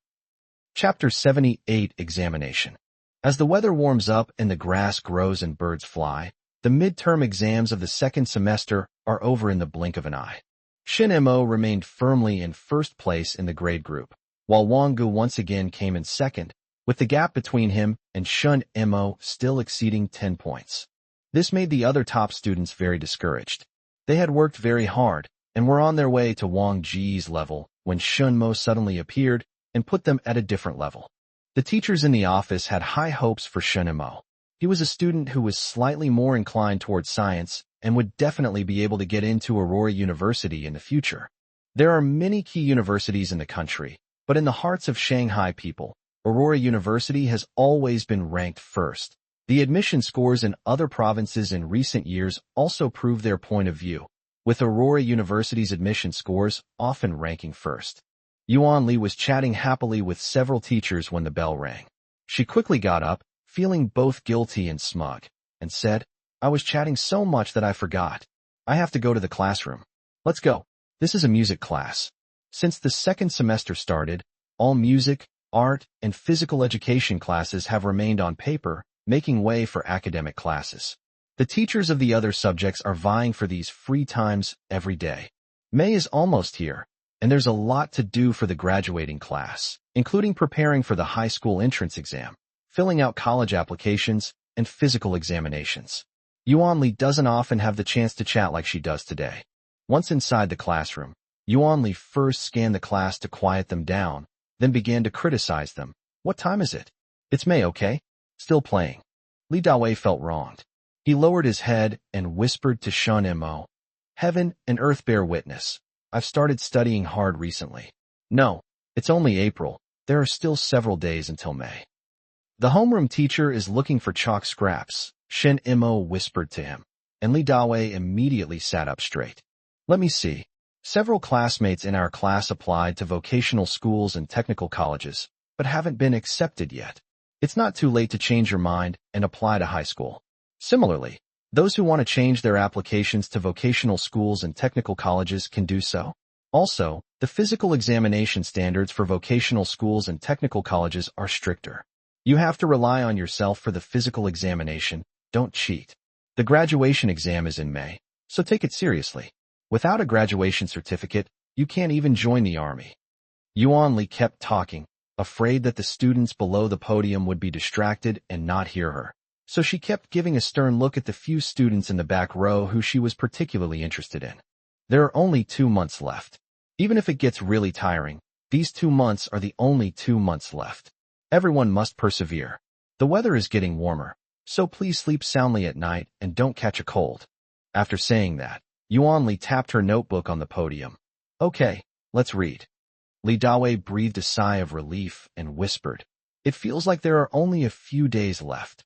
Chapter 78 Examination. As the weather warms up and the grass grows and birds fly, the midterm exams of the second semester are over in the blink of an eye. Shin Mo remained firmly in first place in the grade group, while Wang Gu once again came in second, with the gap between him and Shun Mo still exceeding 10 points. This made the other top students very discouraged. They had worked very hard and were on their way to Wang Ji's level when Shun Mo suddenly appeared and put them at a different level. The teachers in the office had high hopes for Shun Mo. He was a student who was slightly more inclined towards science and would definitely be able to get into Aurora University in the future. There are many key universities in the country, but in the hearts of Shanghai people, Aurora University has always been ranked first. The admission scores in other provinces in recent years also prove their point of view, with Aurora University's admission scores often ranking first. Yuan Li was chatting happily with several teachers when the bell rang. She quickly got up, feeling both guilty and smug, and said, "I was chatting so much that I forgot. I have to go to the classroom. Let's go. This is a music class." Since the second semester started, all music, art, and physical education classes have remained on paper, making way for academic classes. The teachers of the other subjects are vying for these free times every day. May is almost here, and there's a lot to do for the graduating class, including preparing for the high school entrance exam, filling out college applications, and physical examinations. Yuan Li doesn't often have the chance to chat like she does today. Once inside the classroom, Yuan Li first scanned the class to quiet them down, then began to criticize them. "What time is it? It's May, okay? Still playing." Li Dawei felt wronged. He lowered his head and whispered to Shun Mo, "Heaven and earth bear witness. I've started studying hard recently." "No, it's only April. There are still several days until May." "The homeroom teacher is looking for chalk scraps," Shin Mo whispered to him, and Li Dawei immediately sat up straight. "Let me see. Several classmates in our class applied to vocational schools and technical colleges, but haven't been accepted yet. It's not too late to change your mind and apply to high school. Similarly, those who want to change their applications to vocational schools and technical colleges can do so. Also, the physical examination standards for vocational schools and technical colleges are stricter. You have to rely on yourself for the physical examination. Don't cheat. The graduation exam is in May, so take it seriously. Without a graduation certificate, you can't even join the army." Yuan Li kept talking, afraid that the students below the podium would be distracted and not hear her. so she kept giving a stern look at the few students in the back row who she was particularly interested in. There are only 2 months left. Even if it gets really tiring, these 2 months are the only 2 months left. Everyone must persevere. The weather is getting warmer, so please sleep soundly at night and don't catch a cold. After saying that, Yuan Li tapped her notebook on the podium. Okay, let's read. Li Dawei breathed a sigh of relief and whispered, "It feels like there are only a few days left."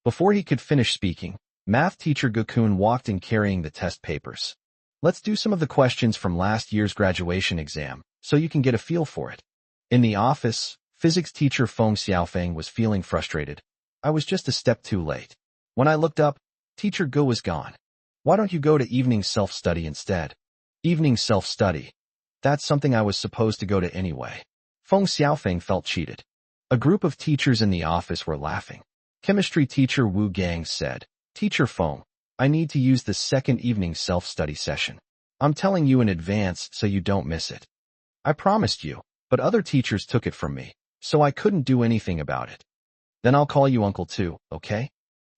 Before he could finish speaking, math teacher Gokun walked in carrying the test papers. Let's do some of the questions from last year's graduation exam, so you can get a feel for it. In the office, physics teacher Feng Xiaofeng was feeling frustrated. I was just a step too late. When I looked up, teacher Go was gone. Why don't you go to evening self-study instead? Evening self-study. That's something I was supposed to go to anyway. Feng Xiaofeng felt cheated. A group of teachers in the office were laughing. Chemistry teacher Wu Gang said, "Teacher Feng, I need to use the second evening self-study session. I'm telling you in advance so you don't miss it. I promised you, but other teachers took it from me, so I couldn't do anything about it. Then I'll call you Uncle too, okay?"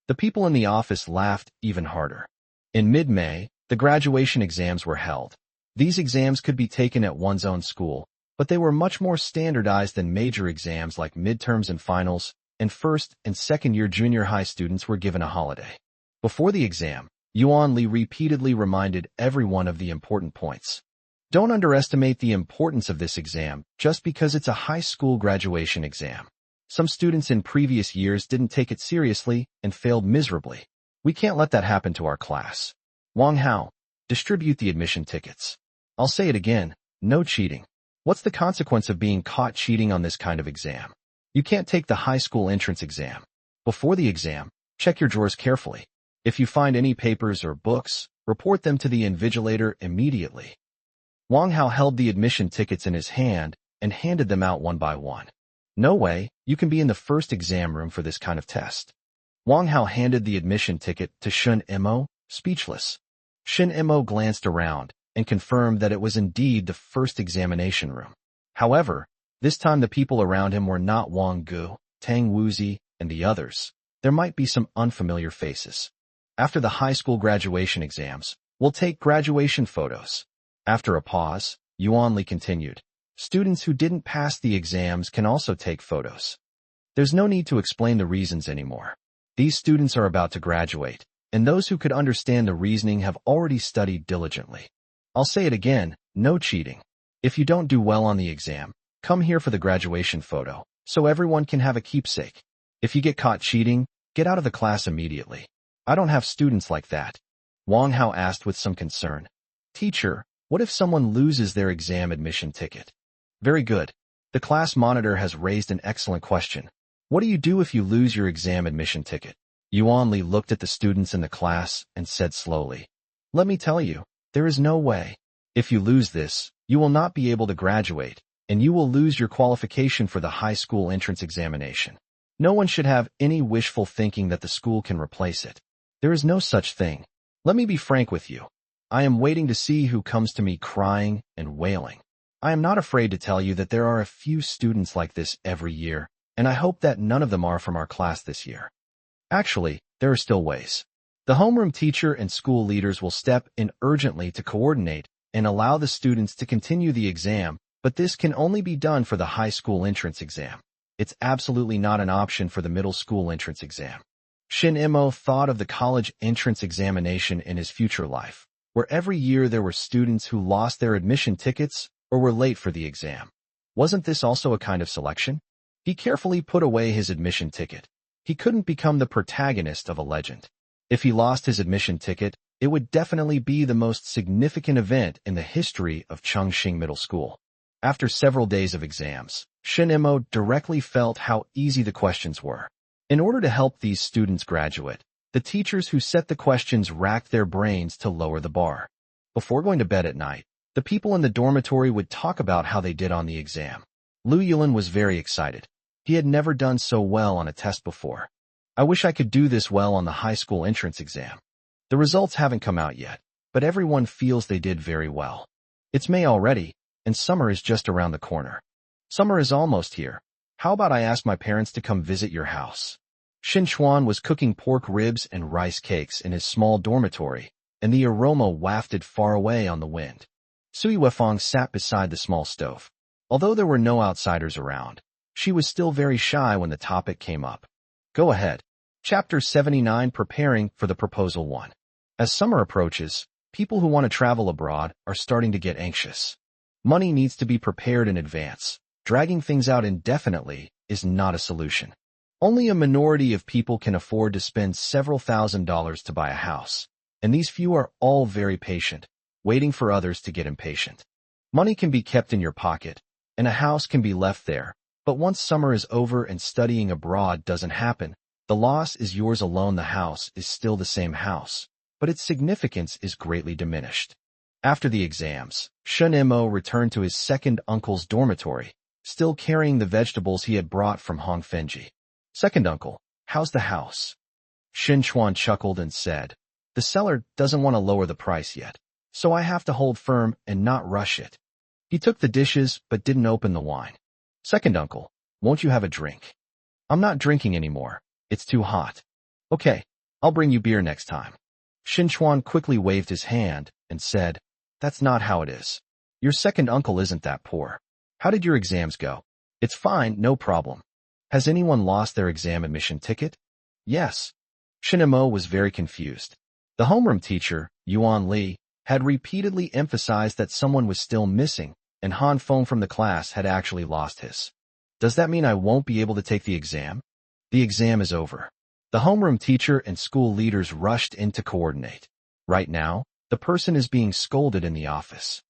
The people in the office laughed even harder. In mid-May, the graduation exams were held. These exams could be taken at one's own school, but they were much more standardized than major exams like midterms and finals, and first and second-year junior high students were given a holiday. Before the exam, Yuan Li repeatedly reminded everyone of the important points. Don't underestimate the importance of this exam just because it's a high school graduation exam. Some students in previous years didn't take it seriously and failed miserably. We can't let that happen to our class. Wang Hao, distribute the admission tickets. I'll say it again, no cheating. What's the consequence of being caught cheating on this kind of exam? You can't take the high school entrance exam. Before the exam, check your drawers carefully. If you find any papers or books, report them to the invigilator immediately. Wang Hao held the admission tickets in his hand and handed them out one by one. No way, you can be in the first exam room for this kind of test. Wang Hao handed the admission ticket to Shen Imo, speechless. Shen Imo glanced around and confirmed that it was indeed the first examination room. However, this time the people around him were not Wang Gu, Tang Wuzi, and the others. There might be some unfamiliar faces. After the high school graduation exams, we'll take graduation photos. After a pause, Yuan Li continued. Students who didn't pass the exams can also take photos. There's no need to explain the reasons anymore. These students are about to graduate, and those who could understand the reasoning have already studied diligently. I'll say it again, no cheating. If you don't do well on the exam, come here for the graduation photo, so everyone can have a keepsake. If you get caught cheating, get out of the class immediately. I don't have students like that. Wang Hao asked with some concern. Teacher, what if someone loses their exam admission ticket? Very good. The class monitor has raised an excellent question. What do you do if you lose your exam admission ticket? Yuan Li looked at the students in the class and said slowly, "Let me tell you, there is no way. If you lose this, you will not be able to graduate, and you will lose your qualification for the high school entrance examination. No one should have any wishful thinking that the school can replace it. There is no such thing. Let me be frank with you. I am waiting to see who comes to me crying and wailing. I am not afraid to tell you that there are a few students like this every year, and I hope that none of them are from our class this year. Actually, there are still ways. The homeroom teacher and school leaders will step in urgently to coordinate and allow the students to continue the exam, but this can only be done for the high school entrance exam. It's absolutely not an option for the middle school entrance exam." Shin Imo thought of the college entrance examination in his future life, where every year there were students who lost their admission tickets or were late for the exam. Wasn't this also a kind of selection? He carefully put away his admission ticket. He couldn't become the protagonist of a legend. If he lost his admission ticket, it would definitely be the most significant event in the history of Chengxing Middle School. After several days of exams, Shin Imo directly felt how easy the questions were. In order to help these students graduate, the teachers who set the questions racked their brains to lower the bar. Before going to bed at night, the people in the dormitory would talk about how they did on the exam. Lu Yulin was very excited. He had never done so well on a test before. I wish I could do this well on the high school entrance exam. The results haven't come out yet, but everyone feels they did very well. It's May already, and summer is just around the corner. Summer is almost here. How about I ask my parents to come visit your house? Shin Chuan was cooking pork ribs and rice cakes in his small dormitory, and the aroma wafted far away on the wind. Sui Wefang sat beside the small stove. Although there were no outsiders around, she was still very shy when the topic came up. Go ahead. Chapter 79, Preparing for the Proposal 1. As summer approaches, people who want to travel abroad are starting to get anxious. Money needs to be prepared in advance. Dragging things out indefinitely is not a solution. Only a minority of people can afford to spend several $1,000s to buy a house, and these few are all very patient, waiting for others to get impatient. Money can be kept in your pocket, and a house can be left there, but once summer is over and studying abroad doesn't happen, the loss is yours alone. The house is still the same house, but its significance is greatly diminished. After the exams, Shen Mo returned to his second uncle's dormitory, still carrying the vegetables he had brought from Hongfenji. Second uncle, how's the house? Shin Chuan chuckled and said, the seller doesn't want to lower the price yet, so I have to hold firm and not rush it. He took the dishes but didn't open the wine. Second uncle, won't you have a drink? I'm not drinking anymore. It's too hot. Okay, I'll bring you beer next time. Shin Chuan quickly waved his hand and said, that's not how it is. Your second uncle isn't that poor. How did your exams go? It's fine, no problem. Has anyone lost their exam admission ticket? Yes. Shin Mo was very confused. The homeroom teacher, Yuan Li, had repeatedly emphasized that someone was still missing, and Han Feng from the class had actually lost his. Does that mean I won't be able to take the exam? The exam is over. The homeroom teacher and school leaders rushed in to coordinate. Right now, the person is being scolded in the office.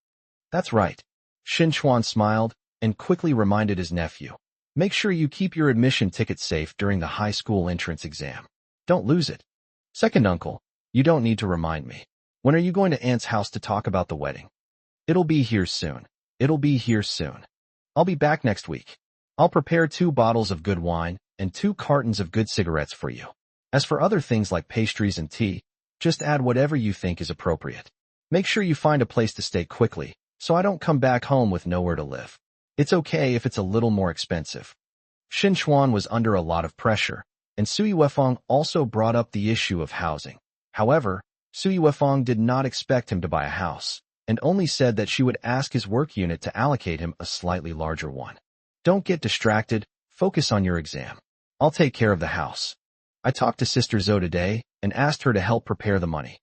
That's right. Shin Chuan smiled and quickly reminded his nephew. Make sure you keep your admission ticket safe during the high school entrance exam. Don't lose it. Second uncle, you don't need to remind me. When are you going to Aunt's house to talk about the wedding? It'll be here soon. It'll be here soon. I'll be back next week. I'll prepare 2 bottles of good wine and 2 cartons of good cigarettes for you. As for other things like pastries and tea, just add whatever you think is appropriate. Make sure you find a place to stay quickly, so I don't come back home with nowhere to live. It's okay if it's a little more expensive. Shin Chuan was under a lot of pressure, and Sui Wefang also brought up the issue of housing. However, Sui Wefang did not expect him to buy a house, and only said that she would ask his work unit to allocate him a slightly larger one. Don't get distracted, focus on your exam. I'll take care of the house. I talked to Sister Zhou today and asked her to help prepare the money.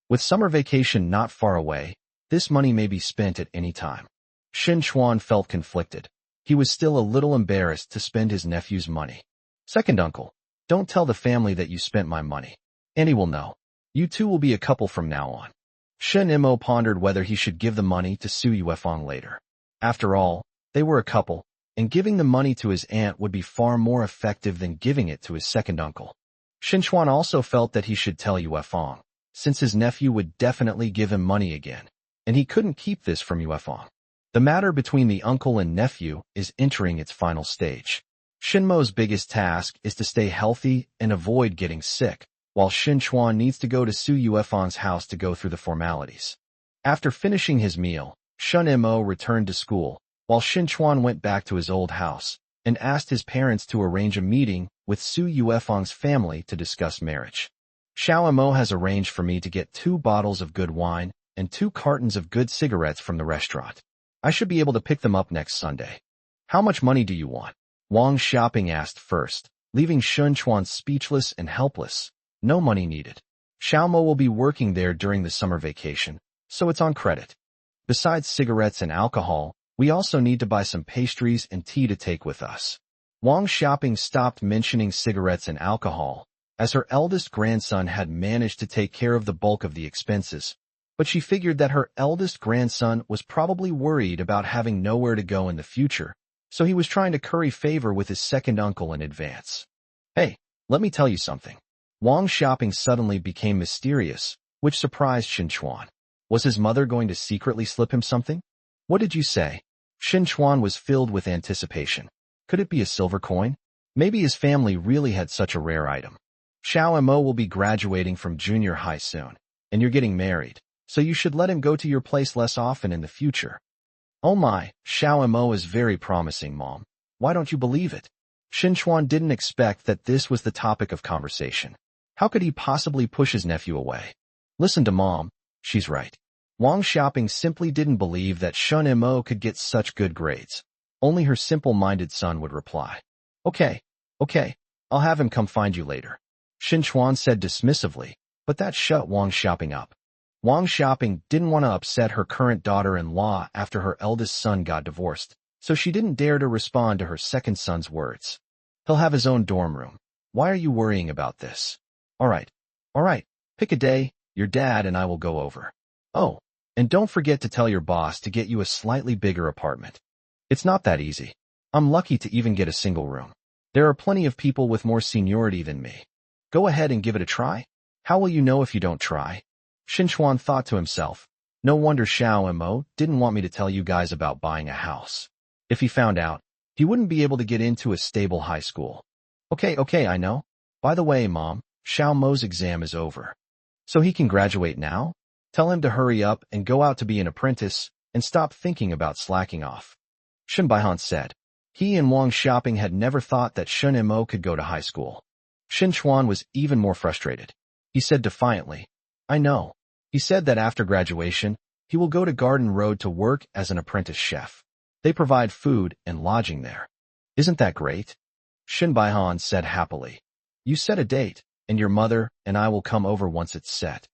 With summer vacation not far away, this money may be spent at any time. Shin Chuan felt conflicted. He was still a little embarrassed to spend his nephew's money. Second uncle, don't tell the family that you spent my money. Annie will know. You two will be a couple from now on. Shen Mo pondered whether he should give the money to Sui Wefang later. After all, they were a couple, and giving the money to his aunt would be far more effective than giving it to his second uncle. Shin Chuan also felt that he should tell Yuefang, since his nephew would definitely give him money again, and he couldn't keep this from Yuefang. The matter between the uncle and nephew is entering its final stage. Shinmo's biggest task is to stay healthy and avoid getting sick, while Shin Chuan needs to go to Su Yuefang's house to go through the formalities. After finishing his meal, Shen Mo returned to school, while Shin Chuan went back to his old house and asked his parents to arrange a meeting with Su Yuefang's family to discuss marriage. Xiao Mo has arranged for me to get 2 bottles of good wine and 2 cartons of good cigarettes from the restaurant. I should be able to pick them up next Sunday. How much money do you want? Wang Xiaoping asked first, leaving Shin Chuan speechless and helpless. No money needed. Xiaomo will be working there during the summer vacation, so it's on credit. Besides cigarettes and alcohol, we also need to buy some pastries and tea to take with us. Wang Xiaoping stopped mentioning cigarettes and alcohol, as her eldest grandson had managed to take care of the bulk of the expenses, but she figured that her eldest grandson was probably worried about having nowhere to go in the future, so he was trying to curry favor with his second uncle in advance. Hey, let me tell you something. Wang Xiaoping suddenly became mysterious, which surprised Shin Chuan. Was his mother going to secretly slip him something? What did you say? Shin Chuan was filled with anticipation. Could it be a silver coin? Maybe his family really had such a rare item. Xiao Mo will be graduating from junior high soon, and you're getting married, so you should let him go to your place less often in the future. Oh my, Xiao Mo is very promising, Mom. Why don't you believe it? Xinchuan didn't expect that this was the topic of conversation. How could he possibly push his nephew away? Listen to Mom, she's right. Wang Xiaoping simply didn't believe that Shun Mo could get such good grades. Only her simple-minded son would reply. Okay, I'll have him come find you later. Xinchuan said dismissively, but that shut Wang Xiaoping up. Wang Xiaoping didn't want to upset her current daughter-in-law after her eldest son got divorced, so she didn't dare to respond to her second son's words. He'll have his own dorm room. Why are you worrying about this? All right, pick a day, your dad and I will go over. Oh, and don't forget to tell your boss to get you a slightly bigger apartment. It's not that easy. I'm lucky to even get a single room. There are plenty of people with more seniority than me. Go ahead and give it a try. How will you know if you don't try? Xinchuan thought to himself. No wonder Xiao Mo didn't want me to tell you guys about buying a house. If he found out, he wouldn't be able to get into a stable high school. Okay, I know. By the way, Mom, Xiao Mo's exam is over. So he can graduate now? Tell him to hurry up and go out to be an apprentice and stop thinking about slacking off. Shun Baihan said. He and Wang Xiaoping had never thought that Shun Mo could go to high school. Xinchuan was even more frustrated. He said defiantly, I know. He said that after graduation, he will go to Garden Road to work as an apprentice chef. They provide food and lodging there. Isn't that great? Shun Baihan said happily. You set a date, and your mother and I will come over once it's set.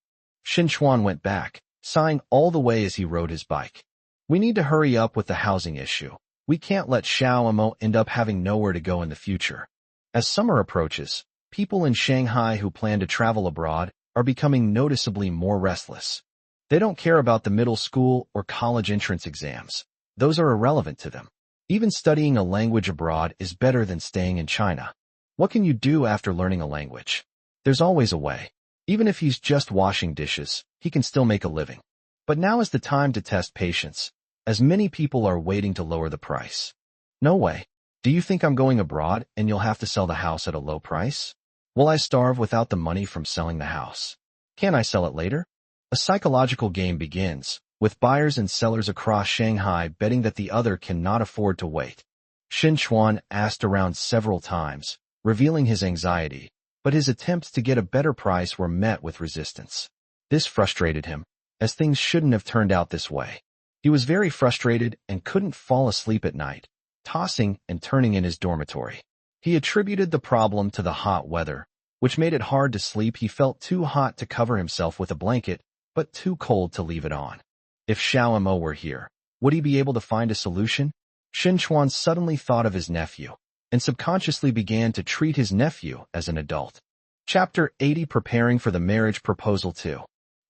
Xinchuan went back, sighing all the way as he rode his bike. We need to hurry up with the housing issue. We can't let Xiao Mo end up having nowhere to go in the future. As summer approaches, people in Shanghai who plan to travel abroad are becoming noticeably more restless. They don't care about the middle school or college entrance exams. Those are irrelevant to them. Even studying a language abroad is better than staying in China. What can you do after learning a language? There's always a way. Even if he's just washing dishes, he can still make a living. But now is the time to test patience, as many people are waiting to lower the price. No way. Do you think I'm going abroad and you'll have to sell the house at a low price? Will I starve without the money from selling the house? Can I sell it later? A psychological game begins, with buyers and sellers across Shanghai betting that the other cannot afford to wait. Xinchuan asked around several times, revealing his anxiety, but his attempts to get a better price were met with resistance. This frustrated him, as things shouldn't have turned out this way. He was very frustrated and couldn't fall asleep at night, tossing and turning in his dormitory. He attributed the problem to the hot weather, which made it hard to sleep. He felt too hot to cover himself with a blanket, but too cold to leave it on. If Xiao Mo were here, would he be able to find a solution? Xinchuan suddenly thought of his nephew, and subconsciously began to treat his nephew as an adult. Chapter 80 Preparing for the Marriage Proposal 2.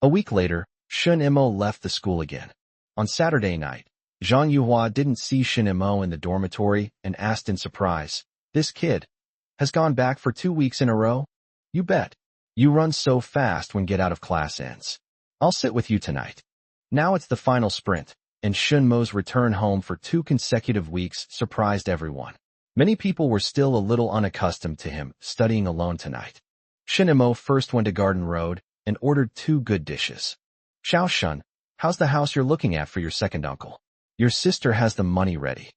A week later, Shun Mo left the school again. On Saturday night, Zhang Yuhua didn't see Shun Mo in the dormitory and asked in surprise, This kid has gone back for 2 weeks in a row? You bet. You run so fast when get out of class ends. I'll sit with you tonight. Now it's the final sprint, and Shun Mo's return home for 2 consecutive weeks surprised everyone. Many people were still a little unaccustomed to him studying alone tonight. Shun Mo first went to Garden Road and ordered 2 good dishes. Xiao Shun, how's the house you're looking at for your second uncle? Your sister has the money ready.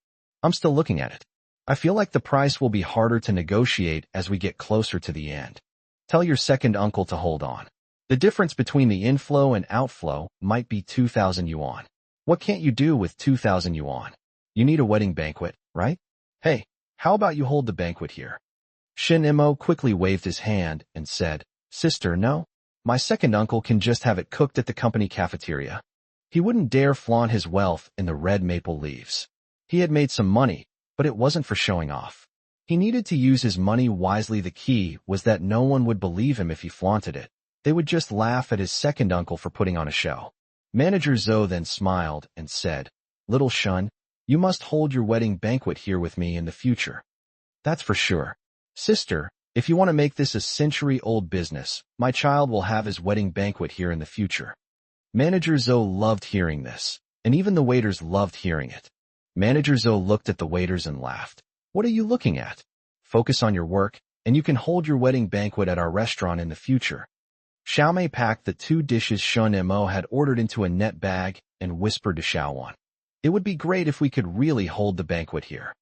I'm still looking at it. I feel like the price will be harder to negotiate as we get closer to the end. Tell your second uncle to hold on. The difference between the inflow and outflow might be 2,000 yuan. What can't you do with 2,000 yuan? You need a wedding banquet, right? Hey, how about you hold the banquet here? Shun Mo quickly waved his hand and said, Sister, no. My second uncle can just have it cooked at the company cafeteria. He wouldn't dare flaunt his wealth in the red maple leaves. He had made some money, but it wasn't for showing off. He needed to use his money wisely. The key was that no one would believe him if he flaunted it. They would just laugh at his second uncle for putting on a show. Manager Zhou then smiled and said, Little Shun, you must hold your wedding banquet here with me in the future. That's for sure. Sister, if you want to make this a century-old business, my child will have his wedding banquet here in the future. Manager Zhou loved hearing this, and even the waiters loved hearing it. Manager Zhou looked at the waiters and laughed. What are you looking at? Focus on your work, and you can hold your wedding banquet at our restaurant in the future. Xiaomei packed the 2 dishes Shun Mo had ordered into a net bag and whispered to Xiaowan. It would be great if we could really hold the banquet here.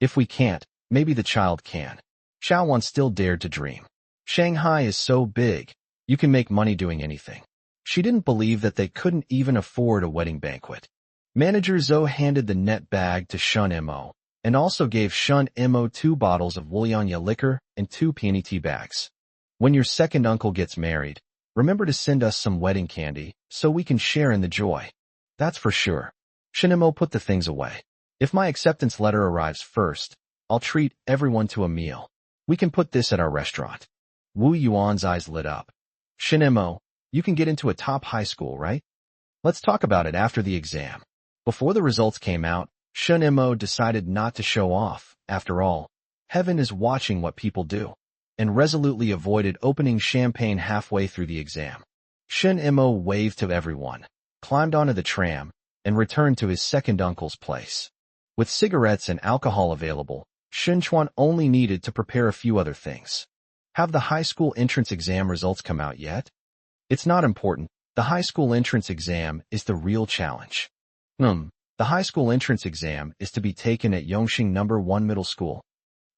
If we can't, Maybe the child can. Xiaowan still dared to dream. Shanghai is so big. You can make money doing anything. She didn't believe that they couldn't even afford a wedding banquet. Manager Zhou handed the net bag to Shun Mo and also gave Shun Mo 2 bottles of Wulianya liquor and 2 peony tea bags. When your second uncle gets married, remember to send us some wedding candy so we can share in the joy. That's for sure. Shun Mo put the things away. If my acceptance letter arrives first, I'll treat everyone to a meal. We can put this at our restaurant. Wu Yuan's eyes lit up. Shun Mo, you can get into a top high school, right? Let's talk about it after the exam. Before the results came out, Shun Mo decided not to show off. After all, heaven is watching what people do, and resolutely avoided opening champagne halfway through the exam. Shun Mo waved to everyone, climbed onto the tram, and returned to his second uncle's place. With cigarettes and alcohol available, Shun Chuan only needed to prepare a few other things. Have the high school entrance exam results come out yet? It's not important. The high school entrance exam is the real challenge. The high school entrance exam is to be taken at Yongxing No. 1 Middle School.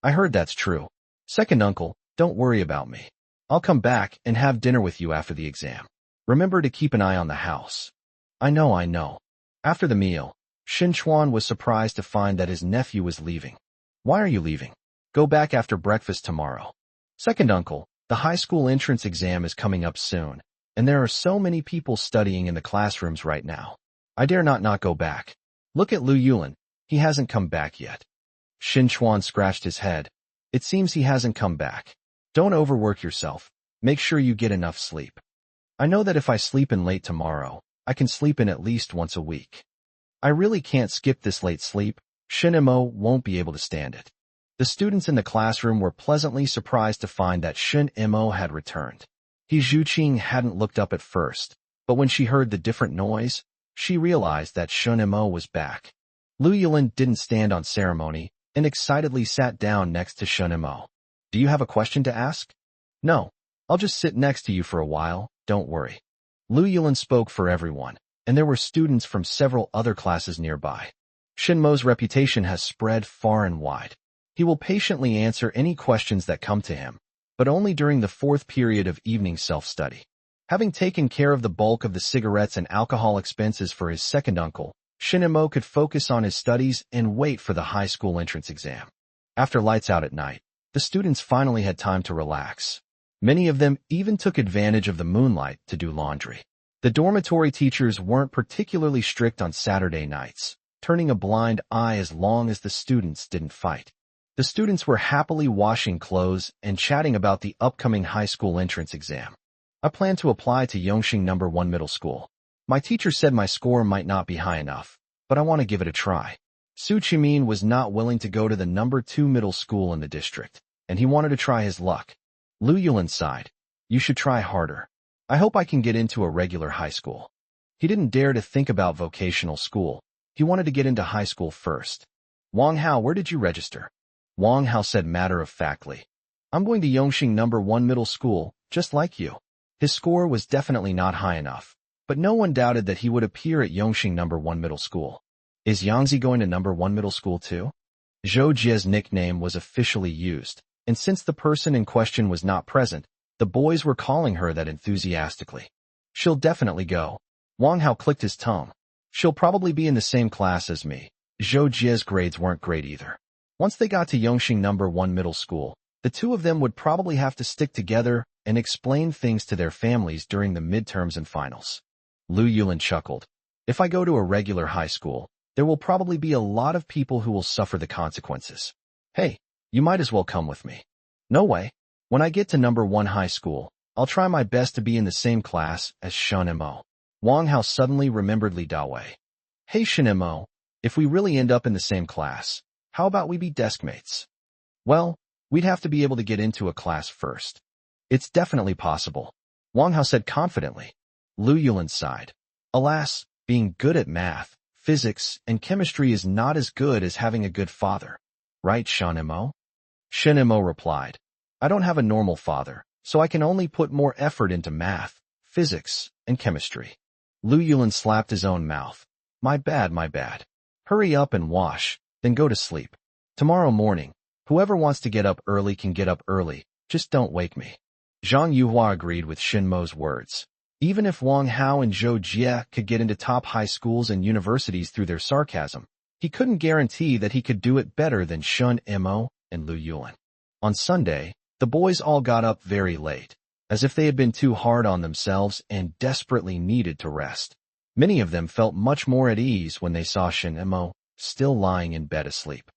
I heard that's true. Second uncle, don't worry about me. I'll come back and have dinner with you after the exam. Remember to keep an eye on the house. I know. After the meal, Shin Chuan was surprised to find that his nephew was leaving. Why are you leaving? Go back after breakfast tomorrow. Second uncle, the high school entrance exam is coming up soon, and there are so many people studying in the classrooms right now. I dare not go back. Look at Lu Yulin. He hasn't come back yet. Shin Chuan scratched his head. It seems he hasn't come back. Don't overwork yourself. Make sure you get enough sleep. I know that if I sleep in late tomorrow, I can sleep in at least once a week. I really can't skip this late sleep. Shin Mo won't be able to stand it. The students in the classroom were pleasantly surprised to find that Shin Mo had returned. He Zhuqing hadn't looked up at first, but when she heard the different noise, she realized that Shin Mo was back. Lu Yulin didn't stand on ceremony and excitedly sat down next to Shin Mo. Do you have a question to ask? No. I'll just sit next to you for a while, don't worry. Lu Yulin spoke for everyone, and there were students from several other classes nearby. Shin Mo's reputation has spread far and wide. He will patiently answer any questions that come to him, but only during the 4th period of evening self-study. Having taken care of the bulk of the cigarettes and alcohol expenses for his second uncle, Shin Mo could focus on his studies and wait for the high school entrance exam. After lights out at night, the students finally had time to relax. Many of them even took advantage of the moonlight to do laundry. The dormitory teachers weren't particularly strict on Saturday nights, turning a blind eye as long as the students didn't fight. The students were happily washing clothes and chatting about the upcoming high school entrance exam. I plan to apply to Yongxing No. 1 Middle School. My teacher said my score might not be high enough, but I want to give it a try. Su Chimin was not willing to go to the No. 2 middle school in the district, and he wanted to try his luck. Lu Yulin sighed. You should try harder. I hope I can get into a regular high school. He didn't dare to think about vocational school. He wanted to get into high school first. Wang Hao, where did you register? Wang Hao said matter-of-factly. I'm going to Yongxing No. 1 Middle School, just like you. His score was definitely not high enough, but no one doubted that he would appear at Yongxing No. 1 Middle School. Is Yangzi going to No. 1 Middle School too? Zhou Jie's nickname was officially used, and since the person in question was not present, the boys were calling her that enthusiastically. She'll definitely go. Wang Hao clicked his tongue. She'll probably be in the same class as me. Zhou Jie's grades weren't great either. Once they got to Yongxing No. 1 Middle School, the two of them would probably have to stick together and explain things to their families during the midterms and finals. Lu Yulin chuckled. If I go to a regular high school, there will probably be a lot of people who will suffer the consequences. Hey, you might as well come with me. No way. When I get to No. 1 high school, I'll try my best to be in the same class as Shin Mo. Wang Hao suddenly remembered Li Dawei. Hey Shin Mo, if we really end up in the same class, how about we be deskmates? Well, we'd have to be able to get into a class first. It's definitely possible, Wang Hao said confidently. Lu Yulin sighed. Alas, being good at math, physics, and chemistry is not as good as having a good father. Right, Shin Mo? Shin Mo replied. I don't have a normal father, so I can only put more effort into math, physics, and chemistry. Lu Yulin slapped his own mouth. My bad. Hurry up and wash, then go to sleep. Tomorrow morning, Whoever wants to get up early can get up early, just don't wake me. Zhang Yuhua agreed with Shin Mo's words. Even if Wang Hao and Zhou Jie could get into top high schools and universities through their sarcasm, he couldn't guarantee that he could do it better than Shun Mo and Lu Yuan. On Sunday, the boys all got up very late, as if they had been too hard on themselves and desperately needed to rest. Many of them felt much more at ease when they saw Shin Mo still lying in bed asleep.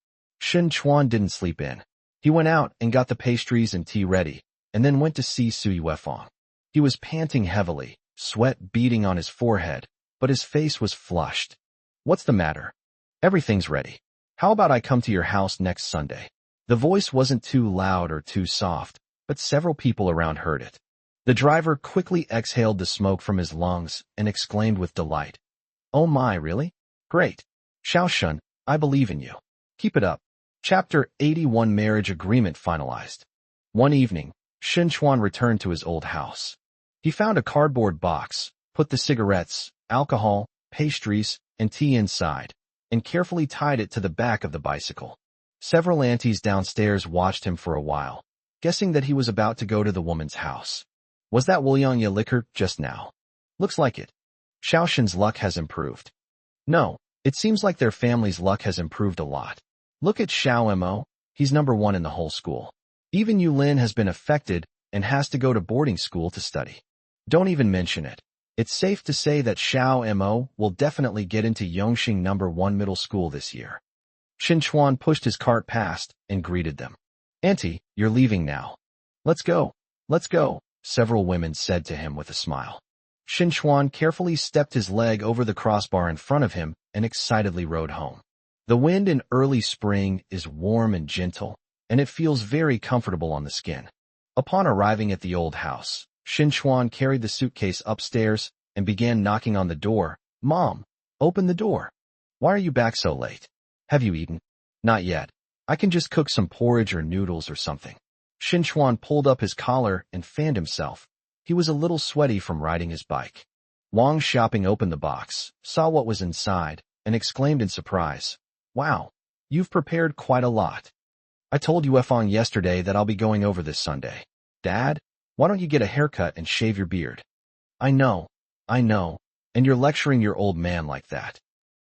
Shin Chuan didn't sleep in. He went out and got the pastries and tea ready, and then went to see Su Yuefang. He was panting heavily, sweat beading on his forehead, but his face was flushed. What's the matter? Everything's ready. How about I come to your house next Sunday? The voice wasn't too loud or too soft, but several people around heard it. The driver quickly exhaled the smoke from his lungs and exclaimed with delight. Oh my, really? Great. Xiaoshun, I believe in you. Keep it up. Chapter 81 Marriage Agreement Finalized. One evening, Shin Chuan returned to his old house. He found a cardboard box, put the cigarettes, alcohol, pastries, and tea inside, and carefully tied it to the back of the bicycle. Several aunties downstairs watched him for a while, guessing that he was about to go to the woman's house. Was that Wuliangya liquor just now? Looks like it. Xiaoshun's luck has improved. No, it seems like their family's luck has improved a lot. Look at Xiao Mo, he's number 1 in the whole school. Even Yu Lin has been affected and has to go to boarding school to study. Don't even mention it. It's safe to say that Xiao Mo will definitely get into Yongxing number 1 middle school this year. Shin Chuan pushed his cart past and greeted them. Auntie, you're leaving now. Let's go. Let's go, several women said to him with a smile. Shin Chuan carefully stepped his leg over the crossbar in front of him and excitedly rode home. The wind in early spring is warm and gentle, and it feels very comfortable on the skin. Upon arriving at the old house, Shin Chuan carried the suitcase upstairs and began knocking on the door. Mom, open the door. Why are you back so late? Have you eaten? Not yet. I can just cook some porridge or noodles or something. Shin Chuan pulled up his collar and fanned himself. He was a little sweaty from riding his bike. Wang Xiaoping opened the box, saw what was inside, and exclaimed in surprise. Wow, you've prepared quite a lot. I told Yuefang yesterday that I'll be going over this Sunday. Dad, why don't you get a haircut and shave your beard? I know, and you're lecturing your old man like that.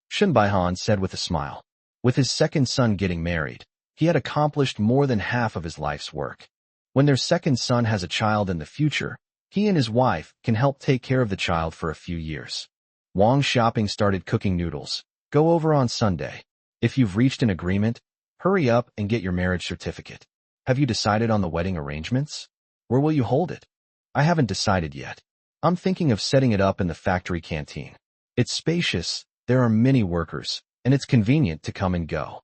Shin Baihan said with a smile. With his second son getting married, he had accomplished more than half of his life's work. When their second son has a child in the future, he and his wife can help take care of the child for a few years. Wang Xiaoping started cooking noodles. Go over on Sunday. If you've reached an agreement, hurry up and get your marriage certificate. Have you decided on the wedding arrangements? Where will you hold it? I haven't decided yet. I'm thinking of setting it up in the factory canteen. It's spacious, there are many workers, and it's convenient to come and go.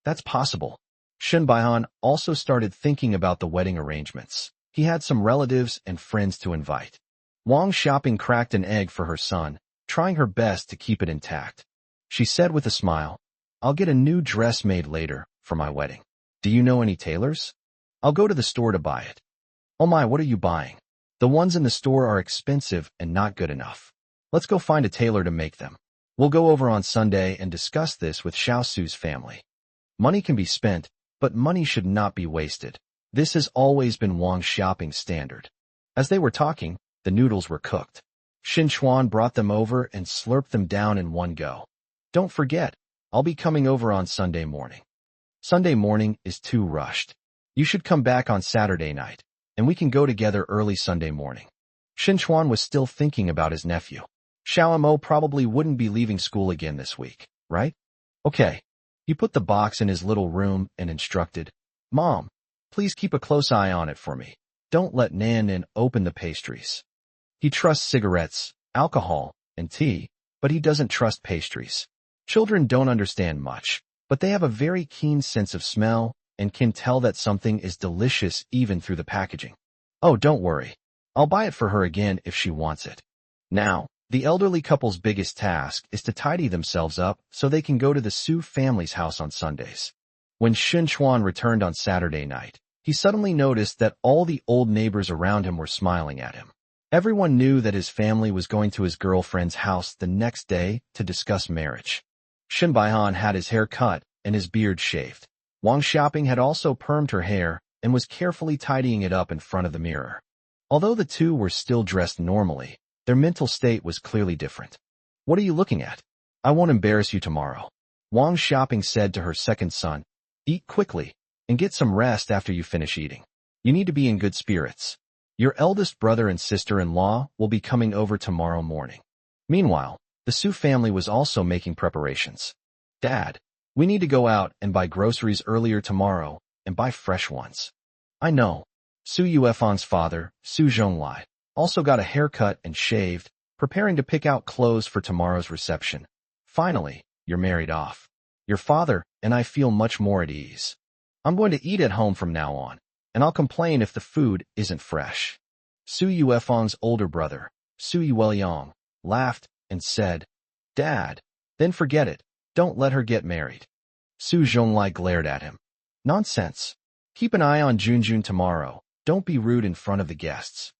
That's possible. Shin Baihan also started thinking about the wedding arrangements. He had some relatives and friends to invite. Wang Xiaoping cracked an egg for her son, trying her best to keep it intact. She said with a smile, I'll get a new dress made later for my wedding. Do you know any tailors? I'll go to the store to buy it. Oh my, what are you buying? The ones in the store are expensive and not good enough. Let's go find a tailor to make them. We'll go over on Sunday and discuss this with Xiao Su's family. Money can be spent, but money should not be wasted. This has always been Wang Xiaoping's standard. As they were talking, the noodles were cooked. Shin Chuan brought them over and slurped them down in one go. Don't forget, I'll be coming over on Sunday morning. Sunday morning is too rushed. You should come back on Saturday night, and we can go together early Sunday morning. Shin Chuan was still thinking about his nephew. Xiao Mo probably wouldn't be leaving school again this week, right? Okay. He put the box in his little room and instructed, Mom, please keep a close eye on it for me. Don't let Nan open the pastries. He trusts cigarettes, alcohol, and tea, but he doesn't trust pastries. Children don't understand much, but they have a very keen sense of smell and can tell that something is delicious even through the packaging. Oh, don't worry. I'll buy it for her again if she wants it. Now, the elderly couple's biggest task is to tidy themselves up so they can go to the Su family's house on Sundays. When Shin Chuan returned on Saturday night, he suddenly noticed that all the old neighbors around him were smiling at him. Everyone knew that his family was going to his girlfriend's house the next day to discuss marriage. Shin Baihan had his hair cut and his beard shaved. Wang Xiaoping had also permed her hair and was carefully tidying it up in front of the mirror. Although the two were still dressed normally, their mental state was clearly different. "What are you looking at? I won't embarrass you tomorrow," Wang Xiaoping said to her second son. "Eat quickly and get some rest after you finish eating. You need to be in good spirits. Your eldest brother and sister-in-law will be coming over tomorrow morning." Meanwhile, the Su family was also making preparations. "Dad, we need to go out and buy groceries earlier tomorrow and buy fresh ones." "I know." Su Yuefan's father, Su Zhonglai, also got a haircut and shaved, preparing to pick out clothes for tomorrow's reception. "Finally, you're married off. Your father and I feel much more at ease. I'm going to eat at home from now on, and I'll complain if the food isn't fresh." Su Yuefang's older brother, Su Yueliang, laughed and said, "Dad, then forget it. Don't let her get married." Su Zhonglai glared at him. "Nonsense. Keep an eye on Junjun tomorrow. Don't be rude in front of the guests."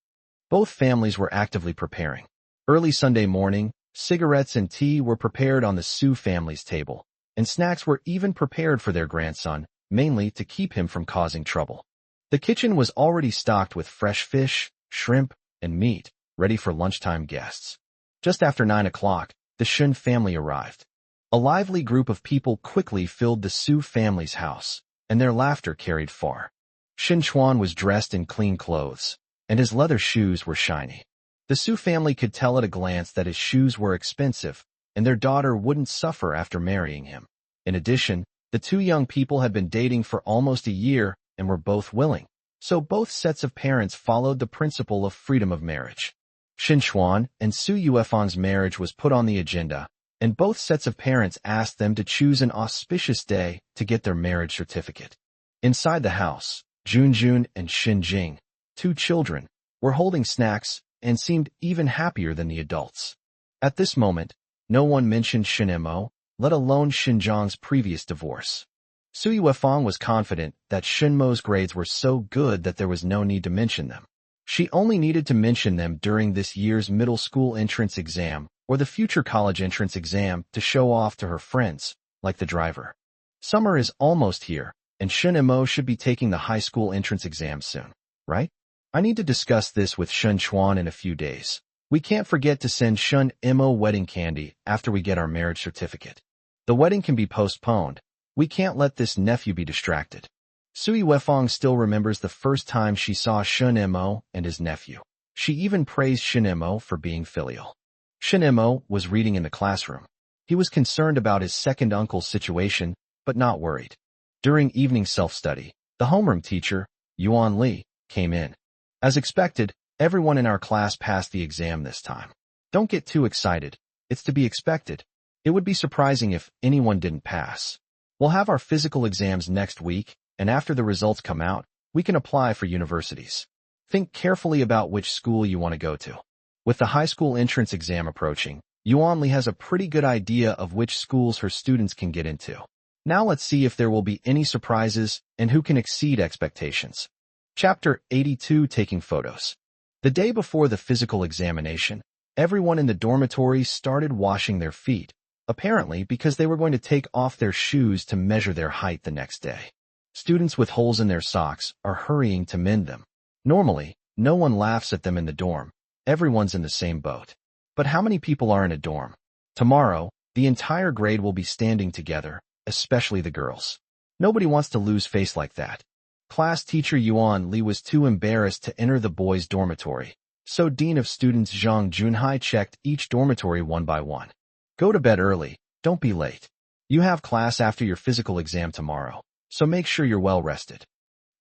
Both families were actively preparing. Early Sunday morning, cigarettes and tea were prepared on the Su family's table, and snacks were even prepared for their grandson, mainly to keep him from causing trouble. The kitchen was already stocked with fresh fish, shrimp, and meat, ready for lunchtime guests. Just after 9 o'clock, the Shun family arrived. A lively group of people quickly filled the Su family's house, and their laughter carried far. Shin Chuan was dressed in clean clothes, and his leather shoes were shiny. The Su family could tell at a glance that his shoes were expensive, and their daughter wouldn't suffer after marrying him. In addition, the two young people had been dating for almost a year and were both willing, so both sets of parents followed the principle of freedom of marriage. Shin Chuan and Su Yuefan's marriage was put on the agenda, and both sets of parents asked them to choose an auspicious day to get their marriage certificate. Inside the house, Junjun and Shin Jing, two children, were holding snacks and seemed even happier than the adults. At this moment, no one mentioned Shin Mo, let alone Shin Zhang's previous divorce. Su Yuefang was confident that Shin Mo's grades were so good that there was no need to mention them. She only needed to mention them during this year's middle school entrance exam or the future college entrance exam to show off to her friends, like the driver. Summer is almost here, and Shin Mo should be taking the high school entrance exam soon, right? I need to discuss this with Shun Chuan in a few days. We can't forget to send Shun Mo wedding candy after we get our marriage certificate. The wedding can be postponed. We can't let this nephew be distracted. Su Yuefang still remembers the first time she saw Shun Mo and his nephew. She even praised Shin Mo for being filial. Shin Mo was reading in the classroom. He was concerned about his second uncle's situation, but not worried. During evening self-study, the homeroom teacher, Yuan Li, came in. As expected, everyone in our class passed the exam this time. Don't get too excited. It's to be expected. It would be surprising if anyone didn't pass. We'll have our physical exams next week, and after the results come out, we can apply for universities. Think carefully about which school you want to go to. With the high school entrance exam approaching, Yuan Li has a pretty good idea of which schools her students can get into. Now let's see if there will be any surprises and who can exceed expectations. Chapter 82, Taking Photos. The day before the physical examination, everyone in the dormitory started washing their feet, apparently because they were going to take off their shoes to measure their height the next day. Students with holes in their socks are hurrying to mend them. Normally, no one laughs at them in the dorm. Everyone's in the same boat. But how many people are in a dorm? Tomorrow, the entire grade will be standing together, especially the girls. Nobody wants to lose face like that. Class teacher Yuan Li was too embarrassed to enter the boys' dormitory, so Dean of Students Zhang Junhai checked each dormitory one by one. Go to bed early, don't be late. You have class after your physical exam tomorrow, so make sure you're well rested.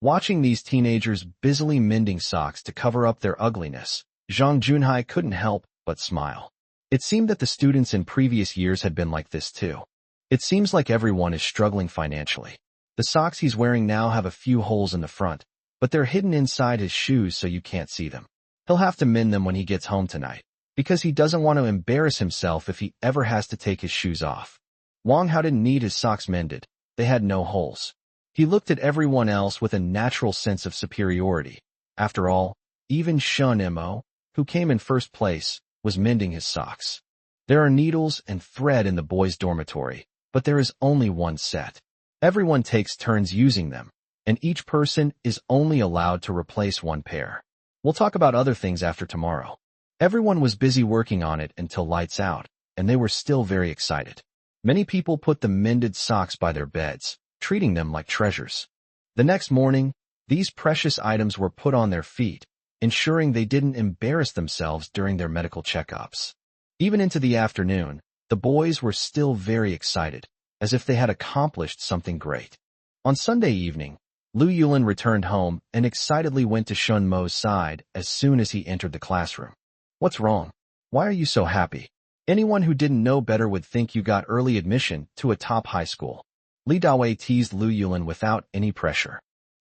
Watching these teenagers busily mending socks to cover up their ugliness, Zhang Junhai couldn't help but smile. It seemed that the students in previous years had been like this too. It seems like everyone is struggling financially. The socks he's wearing now have a few holes in the front, but they're hidden inside his shoes so you can't see them. He'll have to mend them when he gets home tonight, because he doesn't want to embarrass himself if he ever has to take his shoes off. Wang Hao didn't need his socks mended. They had no holes. He looked at everyone else with a natural sense of superiority. After all, even Shun Mo, who came in first place, was mending his socks. There are needles and thread in the boys' dormitory, but there is only one set. Everyone takes turns using them, and each person is only allowed to replace one pair. We'll talk about other things after tomorrow. Everyone was busy working on it until lights out, and they were still very excited. Many people put the mended socks by their beds, treating them like treasures. The next morning, these precious items were put on their feet, ensuring they didn't embarrass themselves during their medical checkups. Even into the afternoon, the boys were still very excited, as if they had accomplished something great. On Sunday evening, Lu Yulin returned home and excitedly went to Shun Mo's side as soon as he entered the classroom. What's wrong? Why are you so happy? Anyone who didn't know better would think you got early admission to a top high school. Li Dawei teased Lu Yulin without any pressure.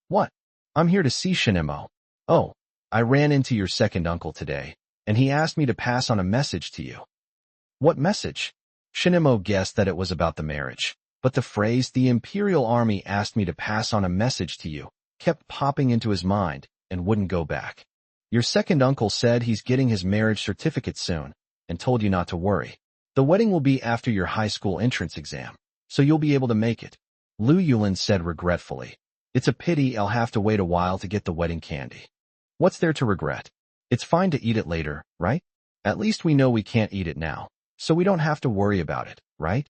What? I'm here to see Shinemo. Oh, I ran into your second uncle today, and he asked me to pass on a message to you. What message? Shinemo guessed that it was about the marriage, but the phrase "the Imperial Army asked me to pass on a message to you" kept popping into his mind and wouldn't go back. Your second uncle said he's getting his marriage certificate soon, and told you not to worry. The wedding will be after your high school entrance exam, so you'll be able to make it. Lu Yulin said regretfully. It's a pity I'll have to wait a while to get the wedding candy. What's there to regret? It's fine to eat it later, right? At least we know we can't eat it now, so we don't have to worry about it, right?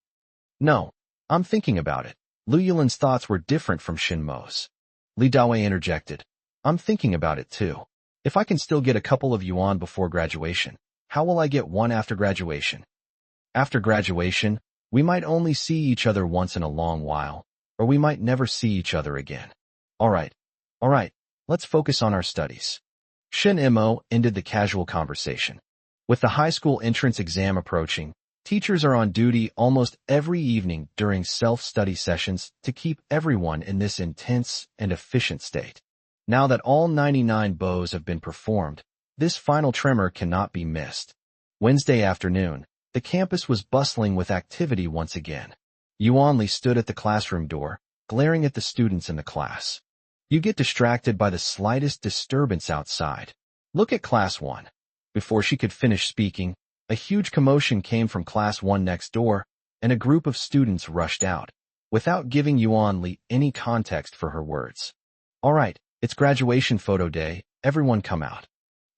No, I'm thinking about it. Lu Yulin's thoughts were different from Shinmo's. Li Dawei interjected. I'm thinking about it too. If I can still get a couple of yuan before graduation, how will I get one after graduation? After graduation, we might only see each other once in a long while, or we might never see each other again. All right, let's focus on our studies. Shin Imo ended the casual conversation. With the high school entrance exam approaching, teachers are on duty almost every evening during self-study sessions to keep everyone in this intense and efficient state. Now that all 99 bows have been performed, this final tremor cannot be missed. Wednesday afternoon, the campus was bustling with activity once again. Yuan Li stood at the classroom door, glaring at the students in the class. You get distracted by the slightest disturbance outside. Look at Class 1. Before she could finish speaking, a huge commotion came from Class 1 next door, and a group of students rushed out, without giving Yuan Li any context for her words. All right, it's graduation photo day, everyone come out.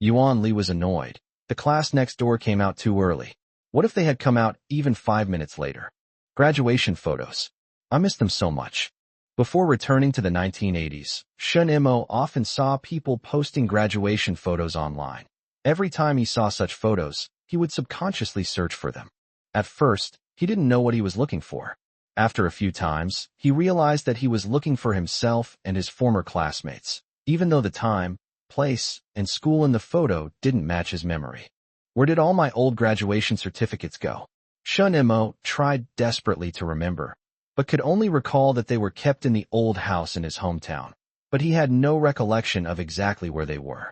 Yuan Li was annoyed. The class next door came out too early. What if they had come out even 5 minutes later? Graduation photos. I miss them so much. Before returning to the 1980s, Shun Imo often saw people posting graduation photos online. Every time he saw such photos, he would subconsciously search for them. At first, he didn't know what he was looking for. After a few times, he realized that he was looking for himself and his former classmates, even though the time, place, and school in the photo didn't match his memory. Where did all my old graduation certificates go? Shun Imo tried desperately to remember, but could only recall that they were kept in the old house in his hometown. But he had no recollection of exactly where they were.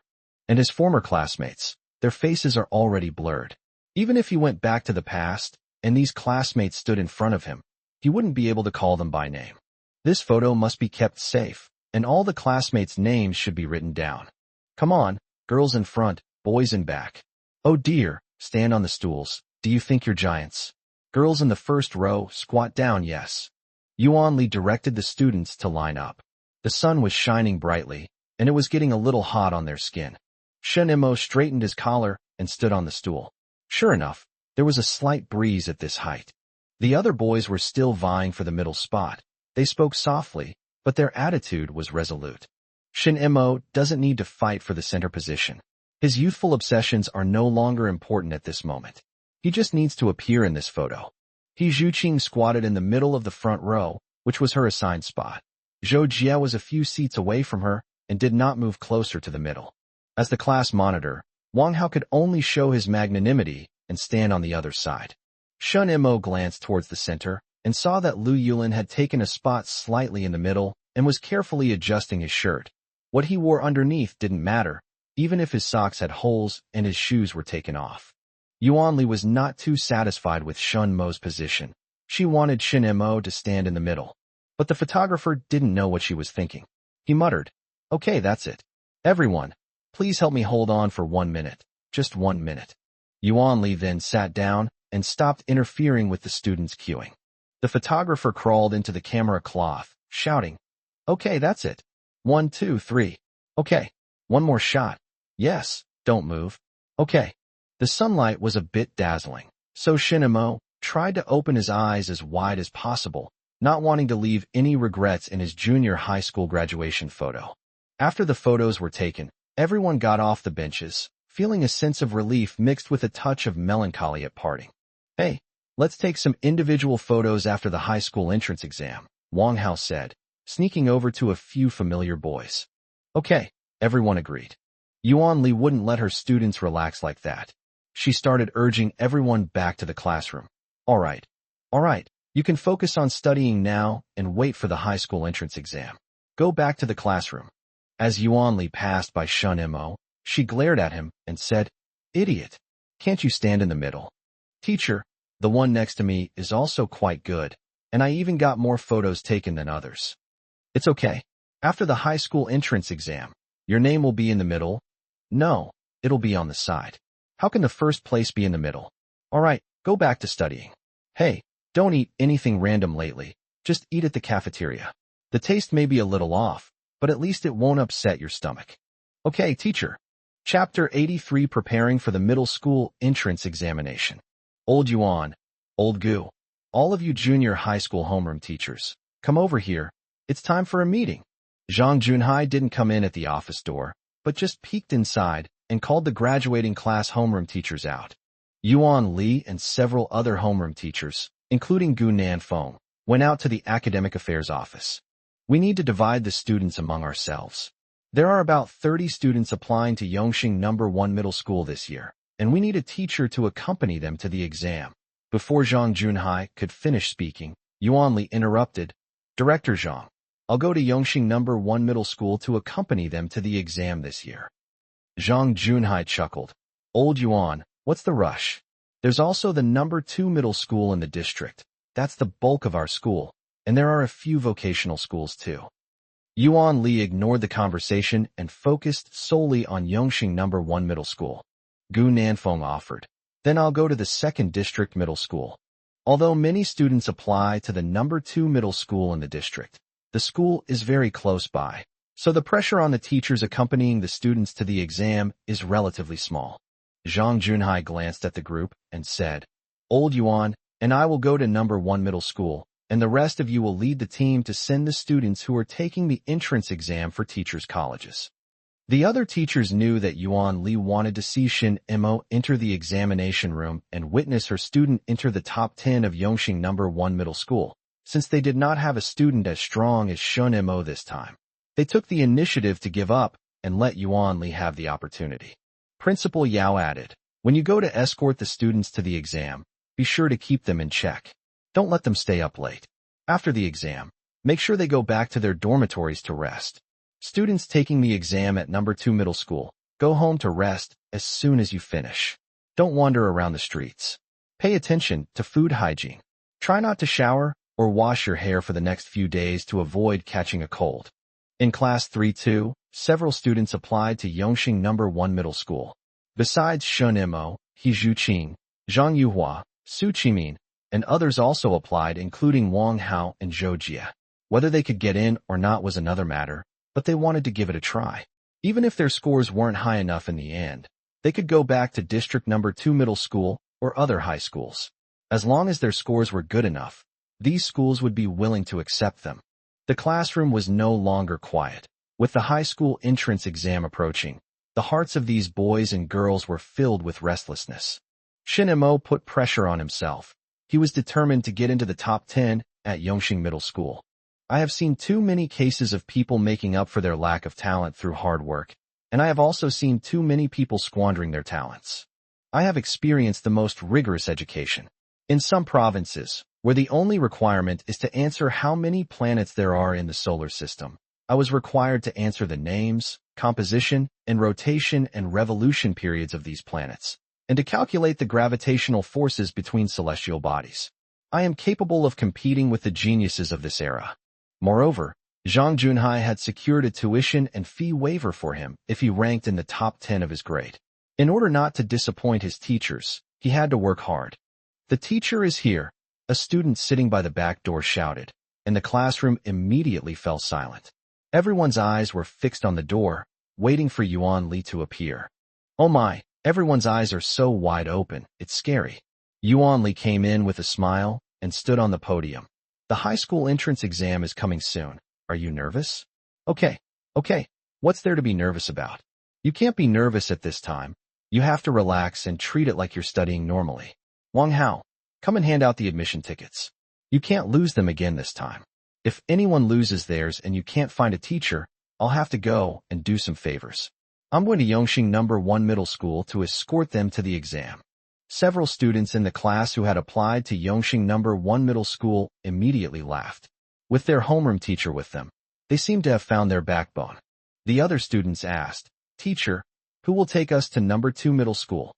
And his former classmates, their faces are already blurred. Even if he went back to the past, and these classmates stood in front of him, he wouldn't be able to call them by name. This photo must be kept safe, and all the classmates' names should be written down. Come on, girls in front, boys in back. Oh dear, stand on the stools. Do you think you're giants? Girls in the first row, squat down, yes. Yuan Li directed the students to line up. The sun was shining brightly, and it was getting a little hot on their skin. Shen Imo straightened his collar and stood on the stool. Sure enough, there was a slight breeze at this height. The other boys were still vying for the middle spot. They spoke softly, but their attitude was resolute. Shin Imo doesn't need to fight for the center position. His youthful obsessions are no longer important at this moment. He just needs to appear in this photo. He Zhuqing squatted in the middle of the front row, which was her assigned spot. Zhou Jie was a few seats away from her and did not move closer to the middle. As the class monitor, Wang Hao could only show his magnanimity and stand on the other side. Shun Imo glanced towards the center and saw that Lu Yulin had taken a spot slightly in the middle and was carefully adjusting his shirt. What he wore underneath didn't matter, even if his socks had holes and his shoes were taken off. Yuan Li was not too satisfied with Shun Mo's position. She wanted Shin Imo to stand in the middle. But the photographer didn't know what she was thinking. He muttered, "Okay, that's it. Everyone, please help me hold on for 1 minute. Just 1 minute." Yuan Li then sat down and stopped interfering with the students' queuing. The photographer crawled into the camera cloth, shouting, "Okay, that's it. 1, 2, 3. Okay, one more shot. Yes, don't move. Okay." The sunlight was a bit dazzling, so Shinemo tried to open his eyes as wide as possible, not wanting to leave any regrets in his junior high school graduation photo. After the photos were taken, everyone got off the benches, feeling a sense of relief mixed with a touch of melancholy at parting. "Hey, let's take some individual photos after the high school entrance exam," Wang Hao said, sneaking over to a few familiar boys. "Okay," everyone agreed. Yuan Li wouldn't let her students relax like that. She started urging everyone back to the classroom. All right, you can focus on studying now and wait for the high school entrance exam. Go back to the classroom." As Yuan Li passed by Shun Mo, she glared at him and said, "Idiot, can't you stand in the middle?" "Teacher, the one next to me is also quite good, and I even got more photos taken than others." "It's okay. After the high school entrance exam, your name will be in the middle." "No, it'll be on the side. How can the first place be in the middle?" "All right, go back to studying. Hey, don't eat anything random lately. Just eat at the cafeteria. The taste may be a little off, but at least it won't upset your stomach." "Okay, teacher." Chapter 83, Preparing for the Middle School Entrance Examination. Old Yuan, Old Gu, all of you junior high school homeroom teachers, come over here. It's time for a meeting. Zhang Junhai didn't come in at the office door, but just peeked inside and called the graduating class homeroom teachers out. Yuan Li and several other homeroom teachers, including Gu Nanfeng, went out to the academic affairs office. "We need to divide the students among ourselves. There are about 30 students applying to Yongxing No. 1 Middle School this year, and we need a teacher to accompany them to the exam." Before Zhang Junhai could finish speaking, Yuan Li interrupted, "Director Zhang, I'll go to Yongxing No. 1 Middle School to accompany them to the exam this year." Zhang Junhai chuckled. "Old Yuan, what's the rush? There's also the No. 2 Middle School in the district. That's the bulk of our school, and there are a few vocational schools too." Yuan Li ignored the conversation and focused solely on Yongxing No. 1 Middle School. Gu Nanfeng offered, "Then I'll go to the 2nd District Middle School." Although many students apply to the No. 2 Middle School in the district, the school is very close by, so the pressure on the teachers accompanying the students to the exam is relatively small. Zhang Junhai glanced at the group and said, "Old Yuan and I will go to No. 1 Middle School, and the rest of you will lead the team to send the students who are taking the entrance exam for teachers' colleges." The other teachers knew that Yuan Li wanted to see Shin Mo enter the examination room and witness her student enter the top 10 of Yongxing No. 1 Middle School, since they did not have a student as strong as Shun Mo this time. They took the initiative to give up and let Yuan Li have the opportunity. Principal Yao added, "When you go to escort the students to the exam, be sure to keep them in check. Don't let them stay up late. After the exam, make sure they go back to their dormitories to rest. Students taking the exam at No. 2 Middle School, go home to rest as soon as you finish. Don't wander around the streets. Pay attention to food hygiene. Try not to shower or wash your hair for the next few days to avoid catching a cold." In Class 3-2, several students applied to Yongxing No. 1 Middle School. Besides Shun Mo, He Zhuqing, Zhang Yuhua, Su Qimin, and others also applied, including Wang Hao and Zhou Jia. Whether they could get in or not was another matter, but they wanted to give it a try. Even if their scores weren't high enough in the end, they could go back to District No. 2 Middle School or other high schools. As long as their scores were good enough, these schools would be willing to accept them. The classroom was no longer quiet. With the high school entrance exam approaching, the hearts of these boys and girls were filled with restlessness. Shin Mo put pressure on himself. He was determined to get into the top 10 at Yongxing Middle School. "I have seen too many cases of people making up for their lack of talent through hard work, and I have also seen too many people squandering their talents. I have experienced the most rigorous education. In some provinces, where the only requirement is to answer how many planets there are in the solar system, I was required to answer the names, composition, and rotation and revolution periods of these planets, and to calculate the gravitational forces between celestial bodies. I am capable of competing with the geniuses of this era." Moreover, Zhang Junhai had secured a tuition and fee waiver for him if he ranked in the top 10 of his grade. In order not to disappoint his teachers, he had to work hard. "The teacher is here. A student sitting by the back door shouted, and the classroom immediately fell silent. Everyone's eyes were fixed on the door, waiting for Yuan Li to appear. Oh my, everyone's eyes are so wide open, it's scary. Yuan Li came in with a smile and stood on the podium. The high school entrance exam is coming soon. Are you nervous? Okay. What's there to be nervous about? You can't be nervous at this time. You have to relax and treat it like you're studying normally. Wang Hao, come and hand out the admission tickets. You can't lose them again this time. If anyone loses theirs and you can't find a teacher, I'll have to go and do some favors. I'm going to Yongxing number 1 middle school to escort them to the exam. Several students in the class who had applied to Yongxing number 1 middle school immediately laughed. With their homeroom teacher with them, they seemed to have found their backbone. The other students asked, "Teacher, who will take us to number 2 middle school?"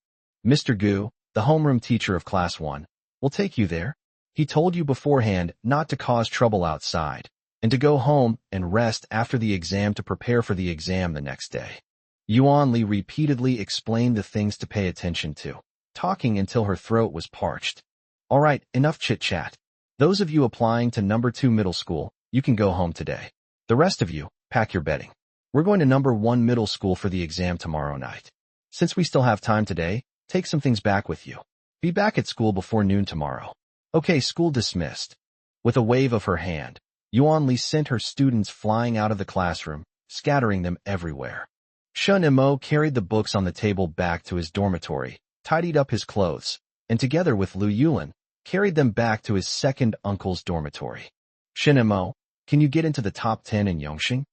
Mr. Gu, the homeroom teacher of class 1, will take you there. He told you beforehand not to cause trouble outside, and to go home and rest after the exam to prepare for the exam the next day. Yuan Li repeatedly explained the things to pay attention to, talking until her throat was parched. All right, enough chit-chat. Those of you applying to number 2 middle school, you can go home today. The rest of you, pack your bedding. We're going to number 1 middle school for the exam tomorrow night. Since we still have time today, take some things back with you. Be back at school before noon tomorrow. Okay, school dismissed. With a wave of her hand, Yuan Li sent her students flying out of the classroom, scattering them everywhere. Shen Imo carried the books on the table back to his dormitory, tidied up his clothes, and together with Lu Yulin, carried them back to his second uncle's dormitory. Shen Imo, can you get into the top 10 in Yongxing?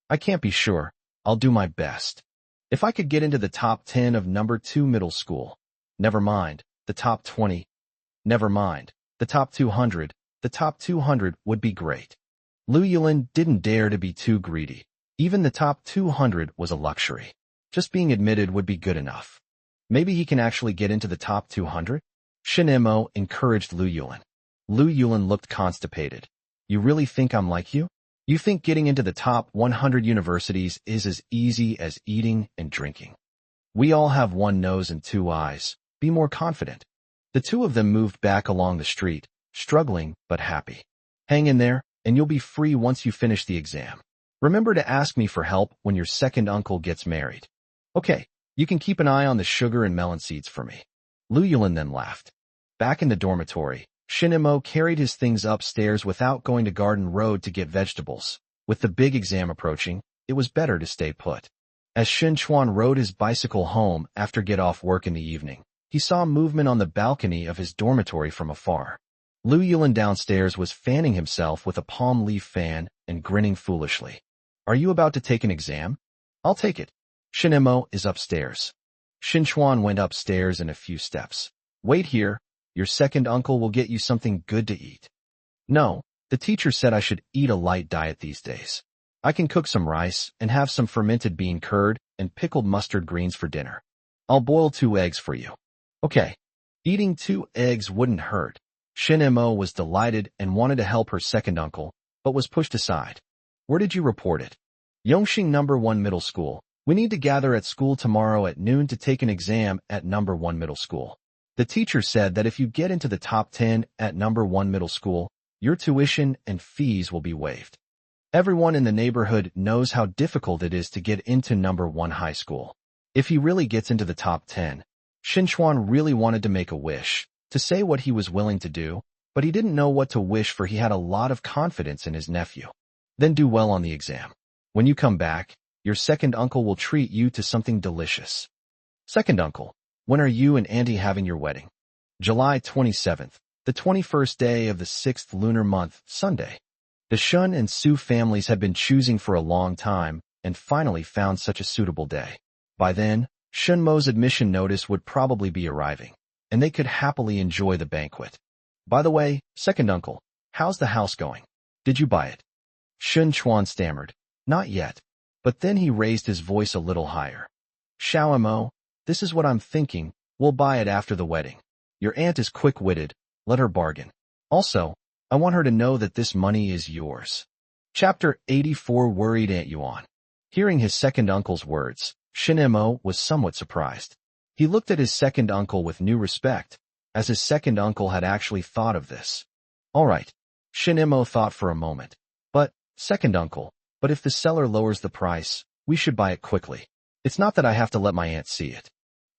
I can't be sure. I'll do my best. If I could get into the top 10 of number 2 middle school. Never mind, the top 20. Never mind, the top 200. The top 200 would be great. Lu Yulin didn't dare to be too greedy. Even the top 200 was a luxury. Just being admitted would be good enough. Maybe he can actually get into the top 200? Shen Imo encouraged Lu Yulin. Lu Yulin looked constipated. You really think I'm like you? You think getting into the top 100 universities is as easy as eating and drinking? We all have one nose and 2 eyes. Be more confident. The two of them moved back along the street, struggling but happy. Hang in there, and you'll be free once you finish the exam. Remember to ask me for help when your second uncle gets married. Okay, you can keep an eye on the sugar and melon seeds for me. Lu Yulin then laughed. Back in the dormitory, Shen Imo carried his things upstairs without going to Garden Road to get vegetables. With the big exam approaching, it was better to stay put. As Shen Chuan rode his bicycle home after get off work in the evening, he saw movement on the balcony of his dormitory from afar. Lu Yulin downstairs was fanning himself with a palm leaf fan and grinning foolishly. Are you about to take an exam? I'll take it. Shen Imo is upstairs. Shen Chuan went upstairs in a few steps. Wait here. Your second uncle will get you something good to eat. No, the teacher said I should eat a light diet these days. I can cook some rice and have some fermented bean curd and pickled mustard greens for dinner. I'll boil 2 eggs for you. Okay. Eating 2 eggs wouldn't hurt. Shen Imo was delighted and wanted to help her second uncle, but was pushed aside. Where did you report it? Yongxing number 1 middle school. We need to gather at school tomorrow at noon to take an exam at number 1 middle school. The teacher said that if you get into the top 10 at number 1 middle school, your tuition and fees will be waived. Everyone in the neighborhood knows how difficult it is to get into number 1 high school. If he really gets into the top 10, Shen Chuan really wanted to make a wish, to say what he was willing to do, but he didn't know what to wish for. He had a lot of confidence in his nephew. Then do well on the exam. When you come back, your second uncle will treat you to something delicious. Second uncle, when are you and Auntie having your wedding? July 27th, the 21st day of the 6th lunar month, Sunday. The Shun and Su families had been choosing for a long time and finally found such a suitable day. By then, Shun Mo's admission notice would probably be arriving, and they could happily enjoy the banquet. By the way, second uncle, how's the house going? Did you buy it? Shun Chuan stammered, not yet, but then he raised his voice a little higher. Xiao Mo, this is what I'm thinking, we'll buy it after the wedding. Your aunt is quick-witted, let her bargain. Also, I want her to know that this money is yours. Chapter 84 Worried Aunt Yuan. Hearing his second uncle's words, Shen Mo was somewhat surprised. He looked at his second uncle with new respect, as his second uncle had actually thought of this. All right, Shin Imo thought for a moment. But, second uncle, but if the seller lowers the price, we should buy it quickly. It's not that I have to let my aunt see it.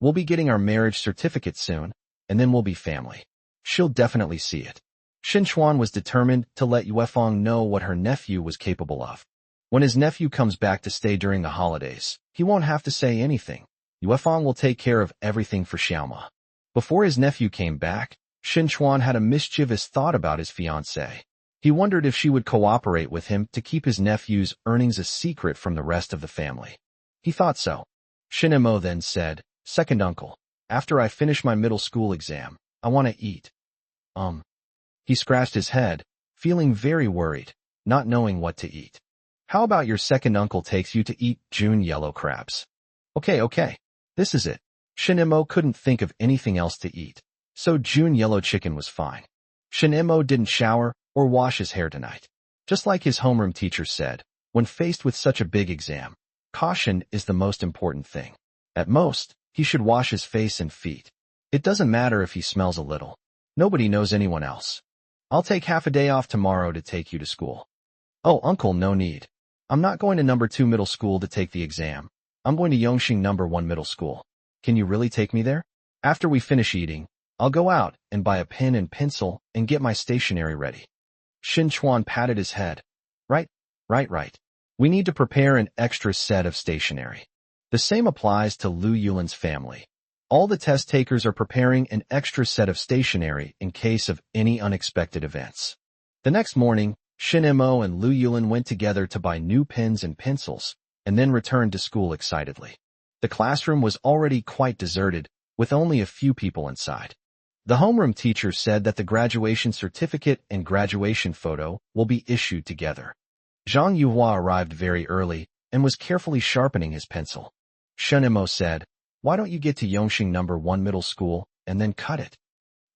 We'll be getting our marriage certificate soon, and then we'll be family. She'll definitely see it. Shin Chuan was determined to let Yuefeng know what her nephew was capable of. When his nephew comes back to stay during the holidays, he won't have to say anything. Yuefeng will take care of everything for Xiaoma. Before his nephew came back, Shin Chuan had a mischievous thought about his fiancée. He wondered if she would cooperate with him to keep his nephew's earnings a secret from the rest of the family. He thought so. Shin Imo then said, "Second uncle, after I finish my middle school exam, I want to eat." He scratched his head, feeling very worried, not knowing what to eat. "How about your second uncle takes you to eat June yellow crabs?" Okay. This is it. Shin Imo couldn't think of anything else to eat, so June yellow chicken was fine. Shin Imo didn't shower or wash his hair tonight. Just like his homeroom teacher said, when faced with such a big exam, caution is the most important thing. At most, he should wash his face and feet. It doesn't matter if he smells a little. Nobody knows anyone else. "I'll take half a day off tomorrow to take you to school." "Oh, uncle, no need. I'm not going to number 2 middle school to take the exam. I'm going to Yongxing number 1 middle school. Can you really take me there? After we finish eating, I'll go out and buy a pen and pencil and get my stationery ready." Shin Chuan patted his head. Right. We need to prepare an extra set of stationery. The same applies to Lu Yulin's family. All the test takers are preparing an extra set of stationery in case of any unexpected events. The next morning, Shin Imo and Lu Yulin went together to buy new pens and pencils, and then returned to school excitedly. The classroom was already quite deserted, with only a few people inside. The homeroom teacher said that the graduation certificate and graduation photo will be issued together. Zhang Yuhua arrived very early and was carefully sharpening his pencil. Shin Imo said, "Why don't you get to Yongxing number 1 middle school and then cut it?"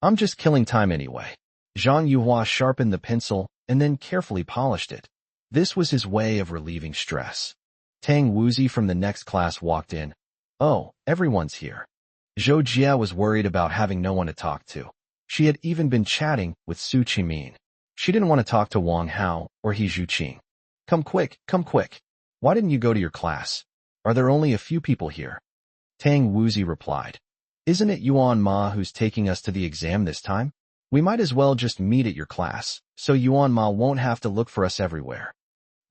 "I'm just killing time anyway." Zhang Yuhua sharpened the pencil and then carefully polished it. This was his way of relieving stress. Tang Wuzi from the next class walked in. "Oh, everyone's here." Zhou Jia was worried about having no one to talk to. She had even been chatting with Su Qimin. She didn't want to talk to Wang Hao or He Zhuqing. Come quick. Why didn't you go to your class? Are there only a few people here?" Tang Wuzi replied. "Isn't it Yuan Ma who's taking us to the exam this time? We might as well just meet at your class, so Yuan Ma won't have to look for us everywhere."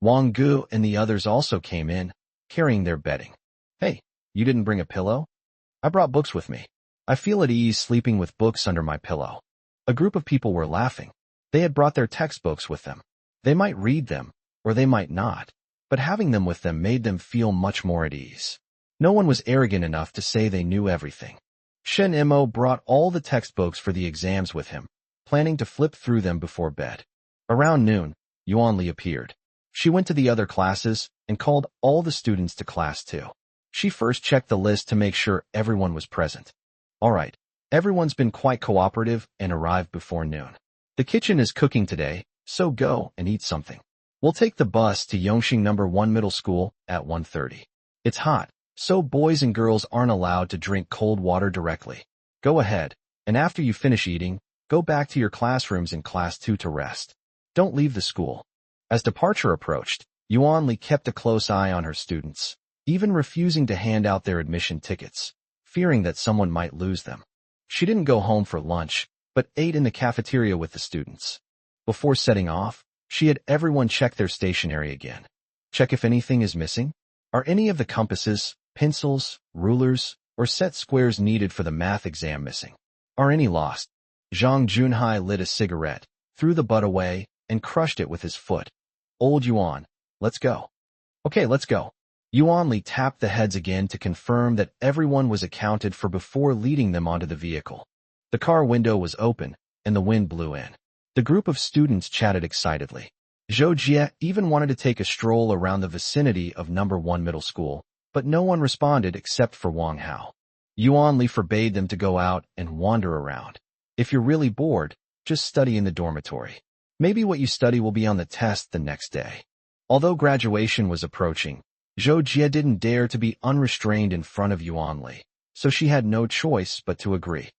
Wang Gu and the others also came in, carrying their bedding. "Hey, you didn't bring a pillow?" "I brought books with me. I feel at ease sleeping with books under my pillow." A group of people were laughing. They had brought their textbooks with them. They might read them, or they might not, but having them with them made them feel much more at ease. No one was arrogant enough to say they knew everything. Shin Imo brought all the textbooks for the exams with him, planning to flip through them before bed. Around noon, Yuan Li appeared. She went to the other classes and called all the students to class 2. She first checked the list to make sure everyone was present. "All right, everyone's been quite cooperative and arrived before noon. The kitchen is cooking today, so go and eat something. We'll take the bus to Yongxing number 1 middle school at 1:30. It's hot, so boys and girls aren't allowed to drink cold water directly. Go ahead, and after you finish eating, go back to your classrooms in class 2 to rest. Don't leave the school." As departure approached, Yuan Li kept a close eye on her students, even refusing to hand out their admission tickets, fearing that someone might lose them. She didn't go home for lunch, but ate in the cafeteria with the students. Before setting off, she had everyone check their stationery again. Check if anything is missing. Are any of the compasses, pencils, rulers, or set squares needed for the math exam missing? Are any lost? Zhang Junhai lit a cigarette, threw the butt away, and crushed it with his foot. "Old Yuan, let's go." "Okay, let's go." Yuan Li tapped the heads again to confirm that everyone was accounted for before leading them onto the vehicle. The car window was open, and the wind blew in. The group of students chatted excitedly. Zhou Jia even wanted to take a stroll around the vicinity of number 1 middle school, but no one responded except for Wang Hao. Yuan Li forbade them to go out and wander around. "If you're really bored, just study in the dormitory. Maybe what you study will be on the test the next day." Although graduation was approaching, Zhou Jia didn't dare to be unrestrained in front of Yuan Li, so she had no choice but to agree.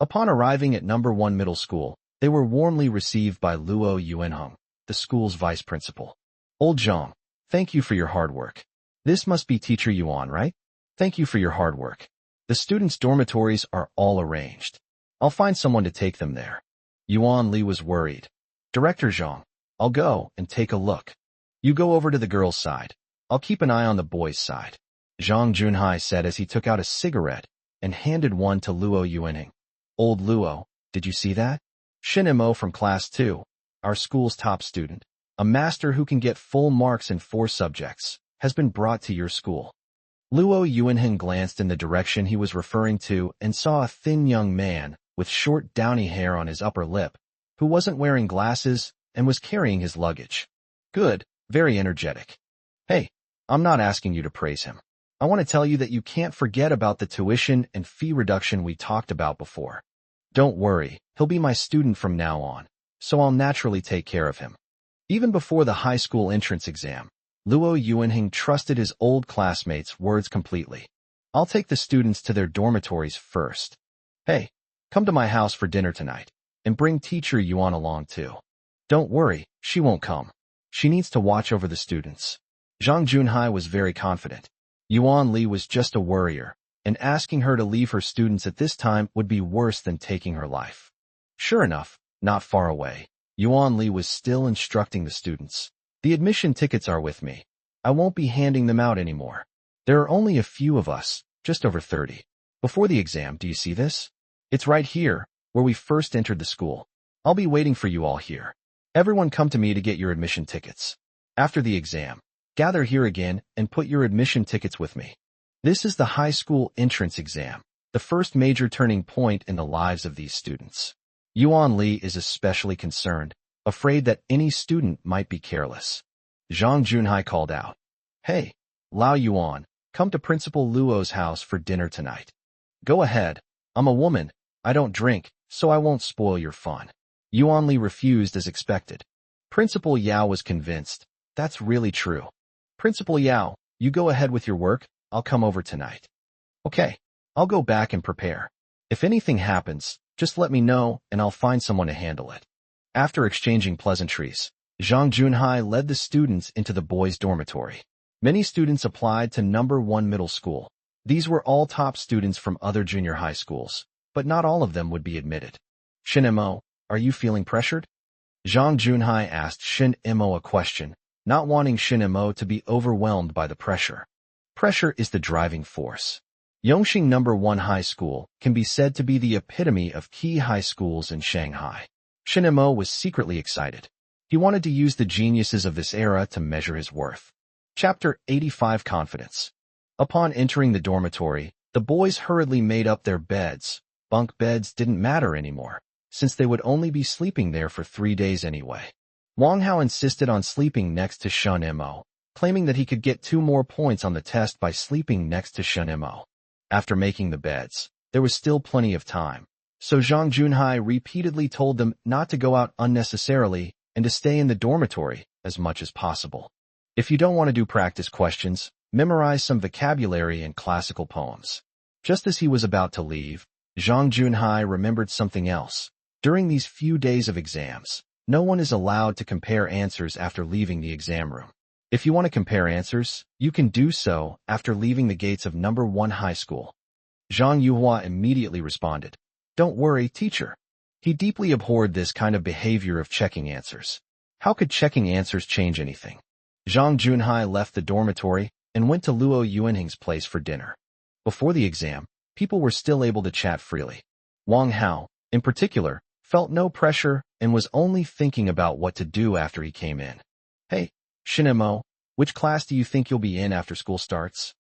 Upon arriving at number 1 middle school, they were warmly received by Luo Yuanheng, the school's vice principal. Old Zhang, thank you for your hard work. This must be Teacher Yuan, right? Thank you for your hard work. The students' dormitories are all arranged. I'll find someone to take them there. Yuan Li was worried. Director Zhang, I'll go and take a look. You go over to the girls' side. I'll keep an eye on the boys' side. Zhang Junhai said as he took out a cigarette and handed one to Luo Yuanheng. Old Luo, did you see that? Shin Mo from class 2, our school's top student, a master who can get full marks in 4 subjects, has been brought to your school. Luo Yuanheng glanced in the direction he was referring to and saw a thin young man with short downy hair on his upper lip, who wasn't wearing glasses and was carrying his luggage. Good, very energetic. Hey, I'm not asking you to praise him. I want to tell you that you can't forget about the tuition and fee reduction we talked about before. Don't worry, he'll be my student from now on, so I'll naturally take care of him. Even before the high school entrance exam, Luo Yuanheng trusted his old classmates' words completely. I'll take the students to their dormitories first. Hey, come to my house for dinner tonight, and bring Teacher Yuan along too. Don't worry, she won't come. She needs to watch over the students. Zhang Junhai was very confident. Yuan Li was just a worrier, and asking her to leave her students at this time would be worse than taking her life. Sure enough, not far away, Yuan Li was still instructing the students. The admission tickets are with me. I won't be handing them out anymore. There are only a few of us, just over 30. Before the exam, do you see this? It's right here, where we first entered the school. I'll be waiting for you all here. Everyone come to me to get your admission tickets. After the exam, gather here again and put your admission tickets with me. This is the high school entrance exam, the first major turning point in the lives of these students. Yuan Li is especially concerned, afraid that any student might be careless. Zhang Junhai called out, Hey, Lao Yuan, come to Principal Luo's house for dinner tonight. Go ahead, I'm a woman, I don't drink, so I won't spoil your fun. Yuan Li refused as expected. Principal Yao was convinced. That's really true. Principal Yao, you go ahead with your work, I'll come over tonight. Okay, I'll go back and prepare. If anything happens, just let me know and I'll find someone to handle it. After exchanging pleasantries, Zhang Junhai led the students into the boys' dormitory. Many students applied to number 1 middle school. These were all top students from other junior high schools, but not all of them would be admitted. Shin Mo, are you feeling pressured? Zhang Junhai asked Shin Mo a question, not wanting Shin Mo to be overwhelmed by the pressure. Pressure is the driving force. Yongxing number 1 high school can be said to be the epitome of key high schools in Shanghai. Shin Mo was secretly excited. He wanted to use the geniuses of this era to measure his worth. Chapter 85 Confidence. Upon entering the dormitory, the boys hurriedly made up their beds. Bunk beds didn't matter anymore, since they would only be sleeping there for 3 days anyway. Wang Hao insisted on sleeping next to Shin Mo, claiming that he could get 2 more points on the test by sleeping next to Shin Mo. After making the beds, there was still plenty of time, so Zhang Junhai repeatedly told them not to go out unnecessarily and to stay in the dormitory as much as possible. If you don't want to do practice questions, memorize some vocabulary and classical poems. Just as he was about to leave, Zhang Junhai remembered something else. During these few days of exams, no one is allowed to compare answers after leaving the exam room. If you want to compare answers, you can do so after leaving the gates of number 1 high school. Zhang Yuhua immediately responded, Don't worry, teacher. He deeply abhorred this kind of behavior of checking answers. How could checking answers change anything? Zhang Junhai left the dormitory and went to Luo Yuanheng's place for dinner. Before the exam, people were still able to chat freely. Wang Hao, in particular, felt no pressure and was only thinking about what to do after he came in. Hey, Shin Mo, which class do you think you'll be in after school starts?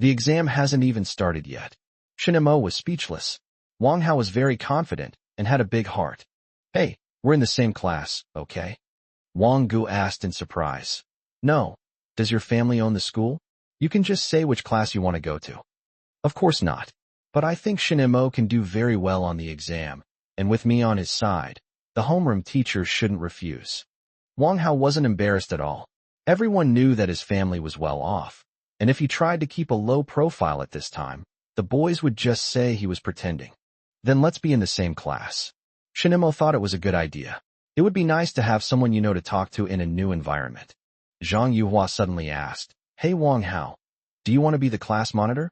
The exam hasn't even started yet. Shin Mo was speechless. Wang Hao was very confident and had a big heart. Hey, we're in the same class, okay? Wang Gu asked in surprise. No. Does your family own the school? You can just say which class you want to go to. Of course not. But I think Shin Mo can do very well on the exam, and with me on his side, the homeroom teacher shouldn't refuse. Wang Hao wasn't embarrassed at all. Everyone knew that his family was well off, and if he tried to keep a low profile at this time, the boys would just say he was pretending. Then let's be in the same class. Shinemo thought it was a good idea. It would be nice to have someone you know to talk to in a new environment. Zhang Yuhua suddenly asked, Hey Wang Hao, do you want to be the class monitor?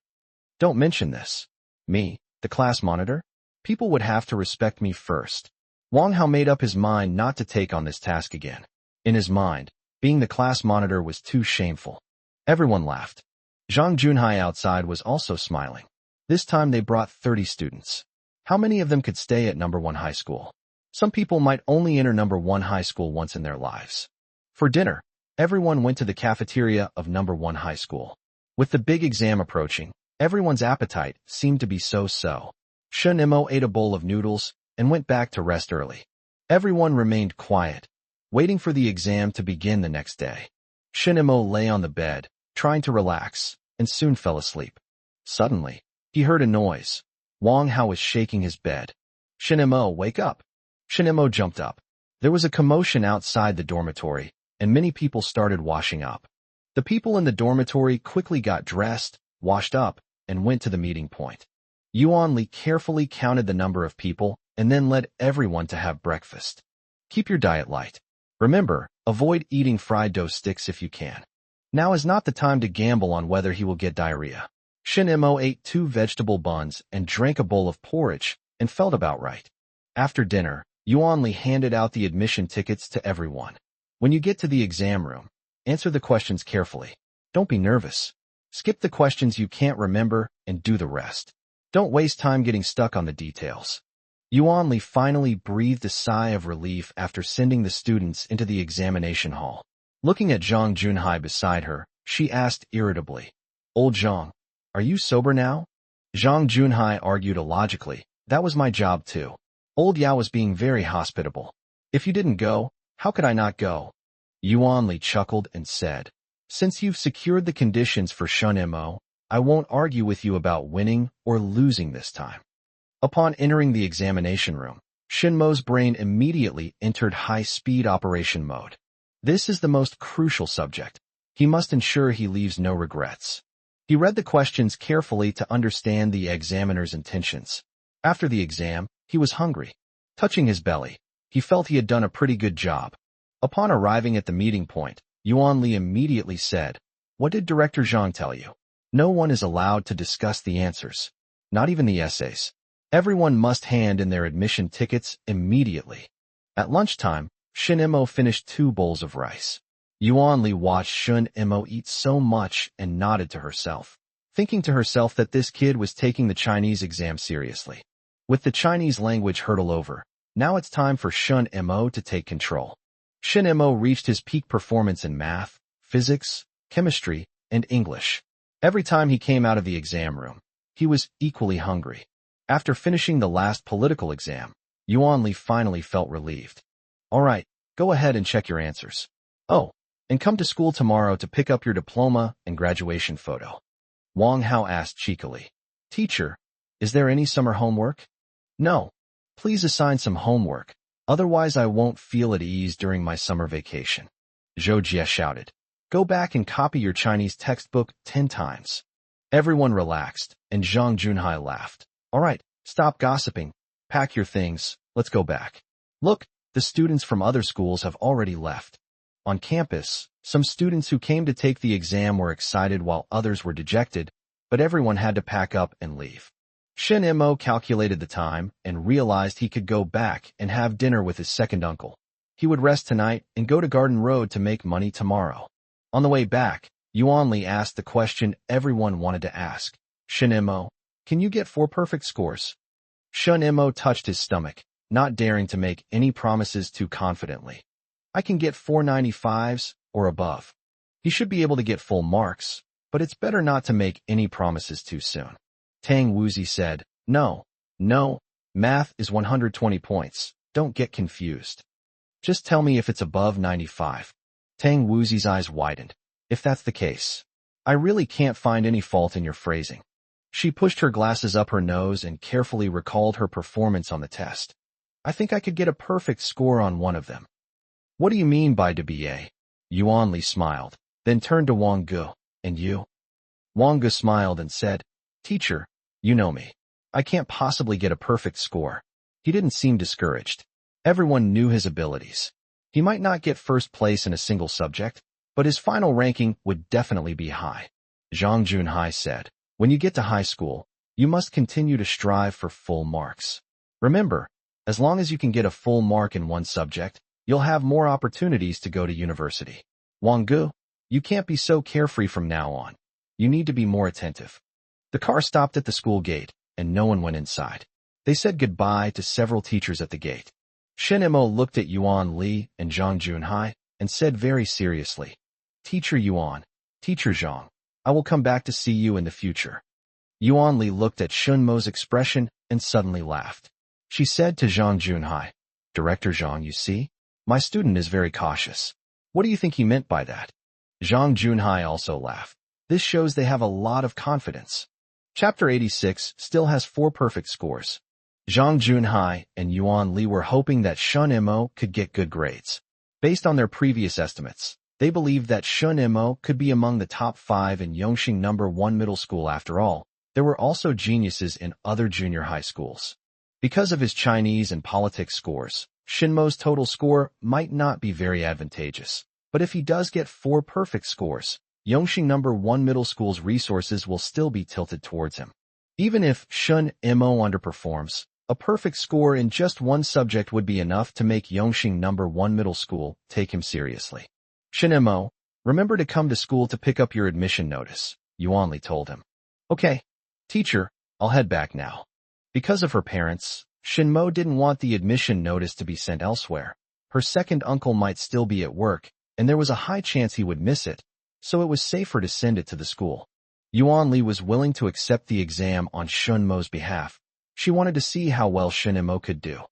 Don't mention this. Me, the class monitor? People would have to respect me first. Wang Hao made up his mind not to take on this task again. In his mind, being the class monitor was too shameful. Everyone laughed. Zhang Junhai outside was also smiling. This time they brought 30 students. How many of them could stay at number 1 high school? Some people might only enter number 1 high school once in their lives. For dinner, everyone went to the cafeteria of number 1 high school. With the big exam approaching, everyone's appetite seemed to be so-so. Shen Imo ate a bowl of noodles and went back to rest early. Everyone remained quiet, waiting for the exam to begin the next day. Shen Imo lay on the bed, trying to relax, and soon fell asleep. Suddenly, he heard a noise. Wang Hao was shaking his bed. Shen Imo, wake up! Shen Imo jumped up. There was a commotion outside the dormitory, and many people started washing up. The people in the dormitory quickly got dressed, washed up, and went to the meeting point. Yuan Li carefully counted the number of people and then led everyone to have breakfast. Keep your diet light. Remember, avoid eating fried dough sticks if you can. Now is not the time to gamble on whether he will get diarrhea. Shin Mo ate 2 vegetable buns and drank a bowl of porridge and felt about right. After dinner, Yuan Li handed out the admission tickets to everyone. When you get to the exam room, answer the questions carefully. Don't be nervous. Skip the questions you can't remember and do the rest. Don't waste time getting stuck on the details. Yuan Li finally breathed a sigh of relief after sending the students into the examination hall. Looking at Zhang Junhai beside her, she asked irritably, "Old Zhang, are you sober now?" Zhang Junhai argued illogically, "That was my job too. Old Yao was being very hospitable. If you didn't go, how could I not go?" Yuan Li chuckled and said, "Since you've secured the conditions for Shun Mo, I won't argue with you about winning or losing this time." Upon entering the examination room, Shinmo's brain immediately entered high-speed operation mode. This is the most crucial subject. He must ensure he leaves no regrets. He read the questions carefully to understand the examiner's intentions. After the exam, he was hungry. Touching his belly, he felt he had done a pretty good job. Upon arriving at the meeting point, Yuan Li immediately said, "What did Director Zhang tell you? No one is allowed to discuss the answers, not even the essays. Everyone must hand in their admission tickets immediately." At lunchtime, Shin Mo finished 2 bowls of rice. Yuan Li watched Shun Mo eat so much and nodded to herself, thinking to herself that this kid was taking the Chinese exam seriously. With the Chinese language hurdle over, now it's time for Shun Mo to take control. Shin Mo reached his peak performance in math, physics, chemistry, and English. Every time he came out of the exam room, he was equally hungry. After finishing the last political exam, Yuan Li finally felt relieved. "All right, go ahead and check your answers. Oh, and come to school tomorrow to pick up your diploma and graduation photo." Wang Hao asked cheekily, "Teacher, is there any summer homework?" "No. Please assign some homework, otherwise I won't feel at ease during my summer vacation." Zhou Jie shouted, "Go back and copy your Chinese textbook 10 times. Everyone relaxed, and Zhang Junhai laughed. "All right, stop gossiping. Pack your things, let's go back. Look, the students from other schools have already left." On campus, some students who came to take the exam were excited while others were dejected, but everyone had to pack up and leave. Shin Mo calculated the time and realized he could go back and have dinner with his second uncle. He would rest tonight and go to Garden Road to make money tomorrow. On the way back, Yuan Li asked the question everyone wanted to ask. "Shin Mo, can you get 4 perfect scores?" Shun Mo touched his stomach, not daring to make any promises too confidently. "I can get 495s or above." He should be able to get full marks, but it's better not to make any promises too soon. Tang Wuzi said, No, math is 120 points. Don't get confused. Just tell me if it's above 95. Tang Wuzi's eyes widened. "If that's the case, I really can't find any fault in your phrasing." She pushed her glasses up her nose and carefully recalled her performance on the test. "I think I could get a perfect score on one of them." "What do you mean by to be a?" Yuan Li smiled, then turned to Wang Gu. "And you?" Wang Gu smiled and said, "Teacher, you know me. I can't possibly get a perfect score. He didn't seem discouraged. Everyone knew his abilities. He might not get first place in a single subject, but his final ranking would definitely be high. Zhang Junhai said, when you get to high school, you must continue to strive for full marks. Remember, as long as you can get a full mark in one subject, you'll have more opportunities to go to university. Wang Gu, you can't be so carefree from now on. You need to be more attentive. The car stopped at the school gate, and no one went inside. They said goodbye to several teachers at the gate. Shen Mo looked at Yuan Li and Zhang Junhai and said very seriously, Teacher Yuan, Teacher Zhang, I will come back to see you in the future. Yuan Li looked at Shen Mo's expression and suddenly laughed. She said to Zhang Junhai, Director Zhang, you see, my student is very cautious. What do you think he meant by that? Zhang Junhai also laughed. This shows they have a lot of confidence. Chapter 86 still has 4 perfect scores. Zhang Junhai and Yuan Li were hoping that Shen Mo could get good grades. Based on their previous estimates, they believed that Shen Mo could be among the top 5 in Yongxing No. 1 middle school. After all, there were also geniuses in other junior high schools. Because of his Chinese and politics scores, Shen Mo's total score might not be very advantageous. But if he does get 4 perfect scores, Yongxing No. 1 middle school's resources will still be tilted towards him. Even if Shen Mo underperforms, a perfect score in just one subject would be enough to make Yongxing No. 1 middle school take him seriously. Shen Mo, remember to come to school to pick up your admission notice, Yuan Li told him. Okay, teacher, I'll head back now. Because of her parents, Shen Mo didn't want the admission notice to be sent elsewhere. Her second uncle might still be at work, and there was a high chance he would miss it, so it was safer to send it to the school. Yuan Li was willing to accept the exam on Shen Mo's behalf. She wanted to see how well Shen Mo could do.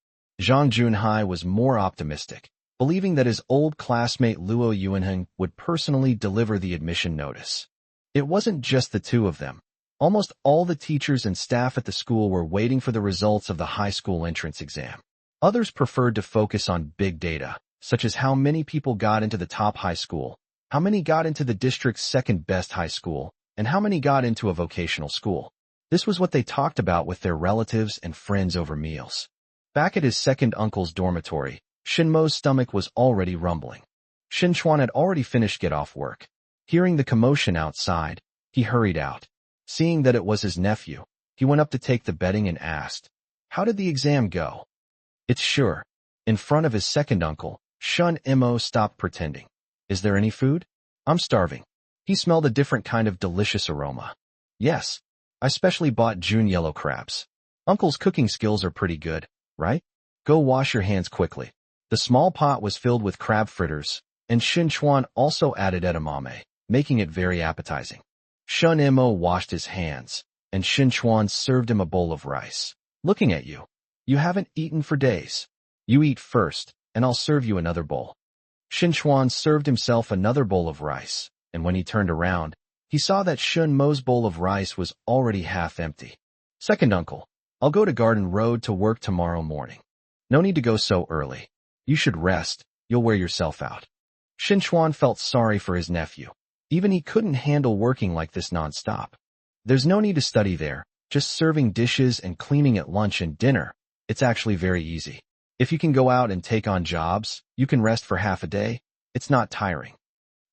Zhang Junhai was more optimistic, believing that his old classmate Luo Yuanheng would personally deliver the admission notice. It wasn't just the two of them. Almost all the teachers and staff at the school were waiting for the results of the high school entrance exam. Others preferred to focus on big data, such as how many people got into the top high school, how many got into the district's second best high school, and how many got into a vocational school. This was what they talked about with their relatives and friends over meals. Back at his second uncle's dormitory, Shen Mo's stomach was already rumbling. Shen Chuan had already finished get-off work. Hearing the commotion outside, he hurried out. Seeing that it was his nephew, he went up to take the bedding and asked, How did the exam go? It's sure. In front of his second uncle, Shen Mo stopped pretending. Is there any food? I'm starving. He smelled a different kind of delicious aroma. Yes, I specially bought June yellow crabs. Uncle's cooking skills are pretty good, right? Go wash your hands quickly. The small pot was filled with crab fritters, and Shen Chuan also added edamame, making it very appetizing. Shen Mo washed his hands, and Shen Chuan served him a bowl of rice. Looking at you. You haven't eaten for days. You eat first, and I'll serve you another bowl. Shen Chuan served himself another bowl of rice, and when he turned around, he saw that Shen Mo's bowl of rice was already half empty. Second uncle, I'll go to Garden Road to work tomorrow morning. No need to go so early. You should rest, you'll wear yourself out. Shen Chuan felt sorry for his nephew. Even he couldn't handle working like this non-stop. There's no need to study there, just serving dishes and cleaning at lunch and dinner. It's actually very easy. If you can go out and take on jobs, you can rest for half a day. It's not tiring.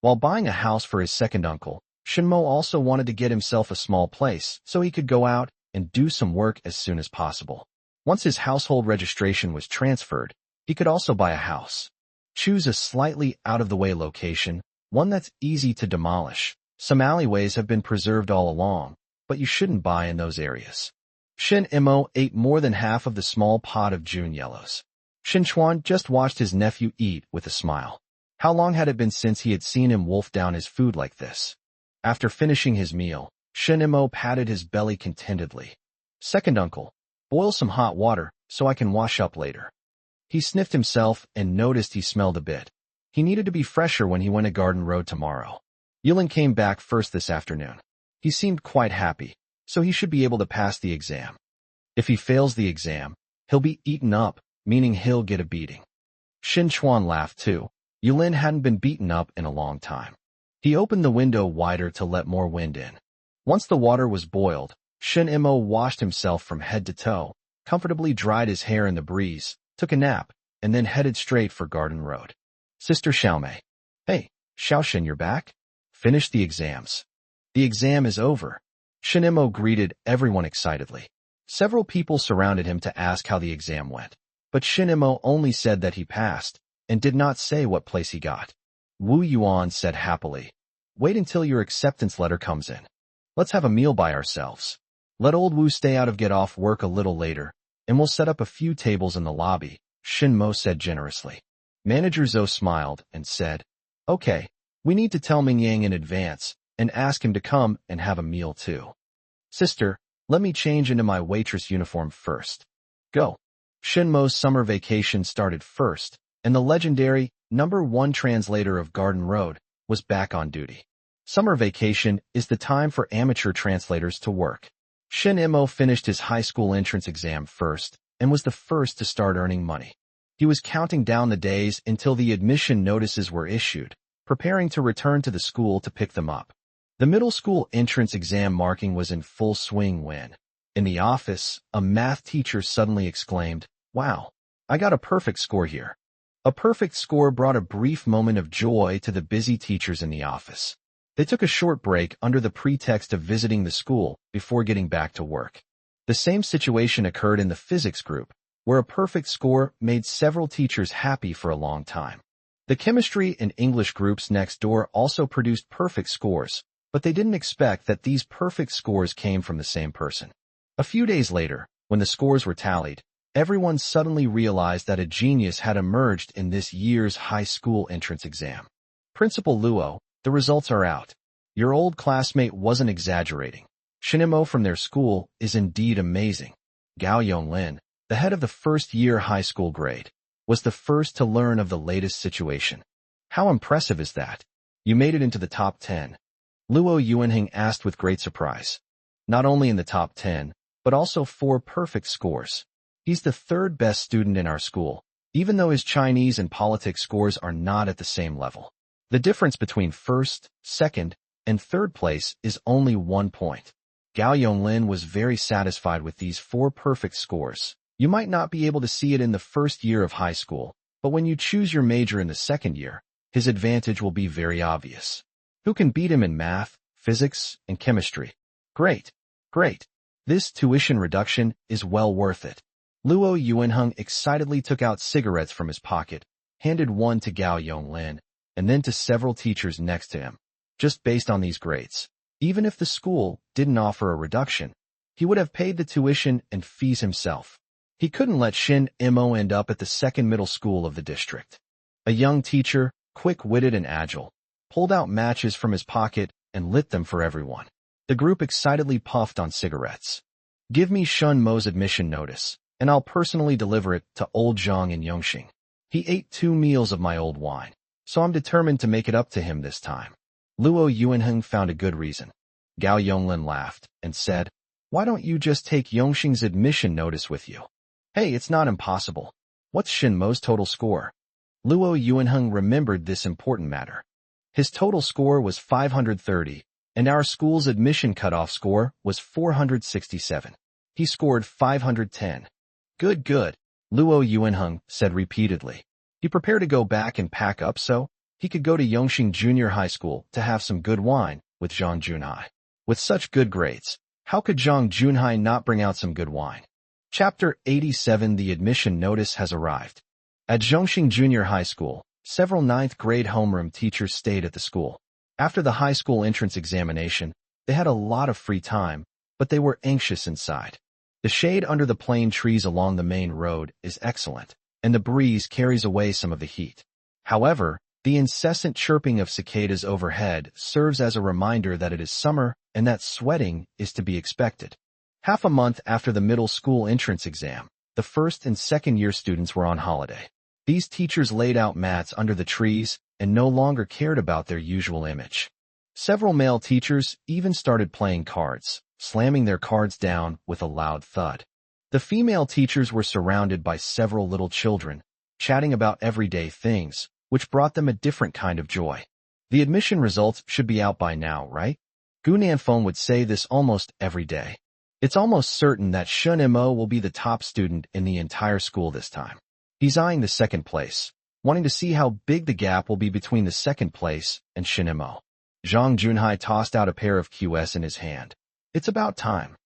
While buying a house for his second uncle, Shen Mo also wanted to get himself a small place so he could go out and do some work as soon as possible. Once his household registration was transferred, he could also buy a house. Choose a slightly out-of-the-way location, one that's easy to demolish. Some alleyways have been preserved all along, but you shouldn't buy in those areas. Shen Mo ate more than half of the small pot of June yellows. Shen Chuan just watched his nephew eat with a smile. How long had it been since he had seen him wolf down his food like this? After finishing his meal, Shen Mo patted his belly contentedly. Second uncle, boil some hot water so I can wash up later. He sniffed himself and noticed he smelled a bit. He needed to be fresher when he went to Garden Road tomorrow. Yulin came back first this afternoon. He seemed quite happy, so he should be able to pass the exam. If he fails the exam, he'll be eaten up, meaning he'll get a beating. Shen Chuan laughed too. Yulin hadn't been beaten up in a long time. He opened the window wider to let more wind in. Once the water was boiled, Shin Imo washed himself from head to toe, comfortably dried his hair in the breeze, took a nap, and then headed straight for Garden Road. Sister Xiaomei. Hey, Xiaoxin, you're back? Finished the exams. The exam is over. Shin Imo greeted everyone excitedly. Several people surrounded him to ask how the exam went, but Shin Imo only said that he passed, and did not say what place he got. Wu Yuan said happily, wait until your acceptance letter comes in. Let's have a meal by ourselves. Let old Wu stay out of get off work a little later, and we'll set up a few tables in the lobby, Shin Mo said generously. Manager Zhou smiled and said, okay, we need to tell Ming Yang in advance, and ask him to come and have a meal too. Sister, let me change into my waitress uniform first. Go. Shin Mo's summer vacation started first, and the legendary #1 translator of Garden Road was back on duty. Summer vacation is the time for amateur translators to work. Shin Imo finished his high school entrance exam first and was the first to start earning money. He was counting down the days until the admission notices were issued, preparing to return to the school to pick them up. The middle school entrance exam marking was in full swing when, in the office, a math teacher suddenly exclaimed, wow, I got a perfect score here. A perfect score brought a brief moment of joy to the busy teachers in the office. They took a short break under the pretext of visiting the school before getting back to work. The same situation occurred in the physics group, where a perfect score made several teachers happy for a long time. The chemistry and English groups next door also produced perfect scores, but they didn't expect that these perfect scores came from the same person. A few days later, when the scores were tallied, everyone suddenly realized that a genius had emerged in this year's high school entrance exam. Principal Luo, the results are out. Your old classmate wasn't exaggerating. Shin Imo from their school is indeed amazing. Gao Yonglin, the head of the first-year high school grade, was the first to learn of the latest situation. How impressive is that? You made it into the top 10. Luo Yuanheng asked with great surprise. Not only in the top 10, but also 4 perfect scores. He's the third best student in our school, even though his Chinese and politics scores are not at the same level. The difference between first, second, and third place is only 1 point. Gao Yonglin was very satisfied with these 4 perfect scores. You might not be able to see it in the first year of high school, but when you choose your major in the second year, his advantage will be very obvious. Who can beat him in math, physics, and chemistry? Great, great. This tuition reduction is well worth it. Luo Yuanheng excitedly took out cigarettes from his pocket, handed one to Gao Yonglin, and then to several teachers next to him. Just based on these grades, even if the school didn't offer a reduction, he would have paid the tuition and fees himself. He couldn't let Shin Imo end up at the second middle school of the district. A young teacher, quick-witted and agile, pulled out matches from his pocket and lit them for everyone. The group excitedly puffed on cigarettes. Give me Shun Mo's admission notice, and I'll personally deliver it to old Zhang in Yongxing. He ate 2 meals of my old wine, so I'm determined to make it up to him this time. Luo Yuanheng found a good reason. Gao Yonglin laughed and said, why don't you just take Yongxing's admission notice with you? Hey, it's not impossible. What's Shin Mo's total score? Luo Yuanheng remembered this important matter. His total score was 530, and our school's admission cutoff score was 467. He scored 510. Good, good, Luo Yuanheng said repeatedly. He prepared to go back and pack up so he could go to Yongxing Junior High School to have some good wine with Zhang Junhai. With such good grades, how could Zhang Junhai not bring out some good wine? Chapter 87. The admission notice has arrived. At Zhongxing Junior High School, several 9th grade homeroom teachers stayed at the school. After the high school entrance examination, they had a lot of free time, but they were anxious inside. The shade under the plane trees along the main road is excellent, and the breeze carries away some of the heat. However, the incessant chirping of cicadas overhead serves as a reminder that it is summer and that sweating is to be expected. Half a month after the middle school entrance exam, the first and second year students were on holiday. These teachers laid out mats under the trees and no longer cared about their usual image. Several male teachers even started playing cards, slamming their cards down with a loud thud. The female teachers were surrounded by several little children, chatting about everyday things, which brought them a different kind of joy. The admission results should be out by now, right? Gu Nanfeng would say this almost every day. It's almost certain that Shun Mo will be the top student in the entire school this time. He's eyeing the second place, wanting to see how big the gap will be between the second place and Shun Mo. Zhang Junhai tossed out a pair of QS in his hand. It's about time.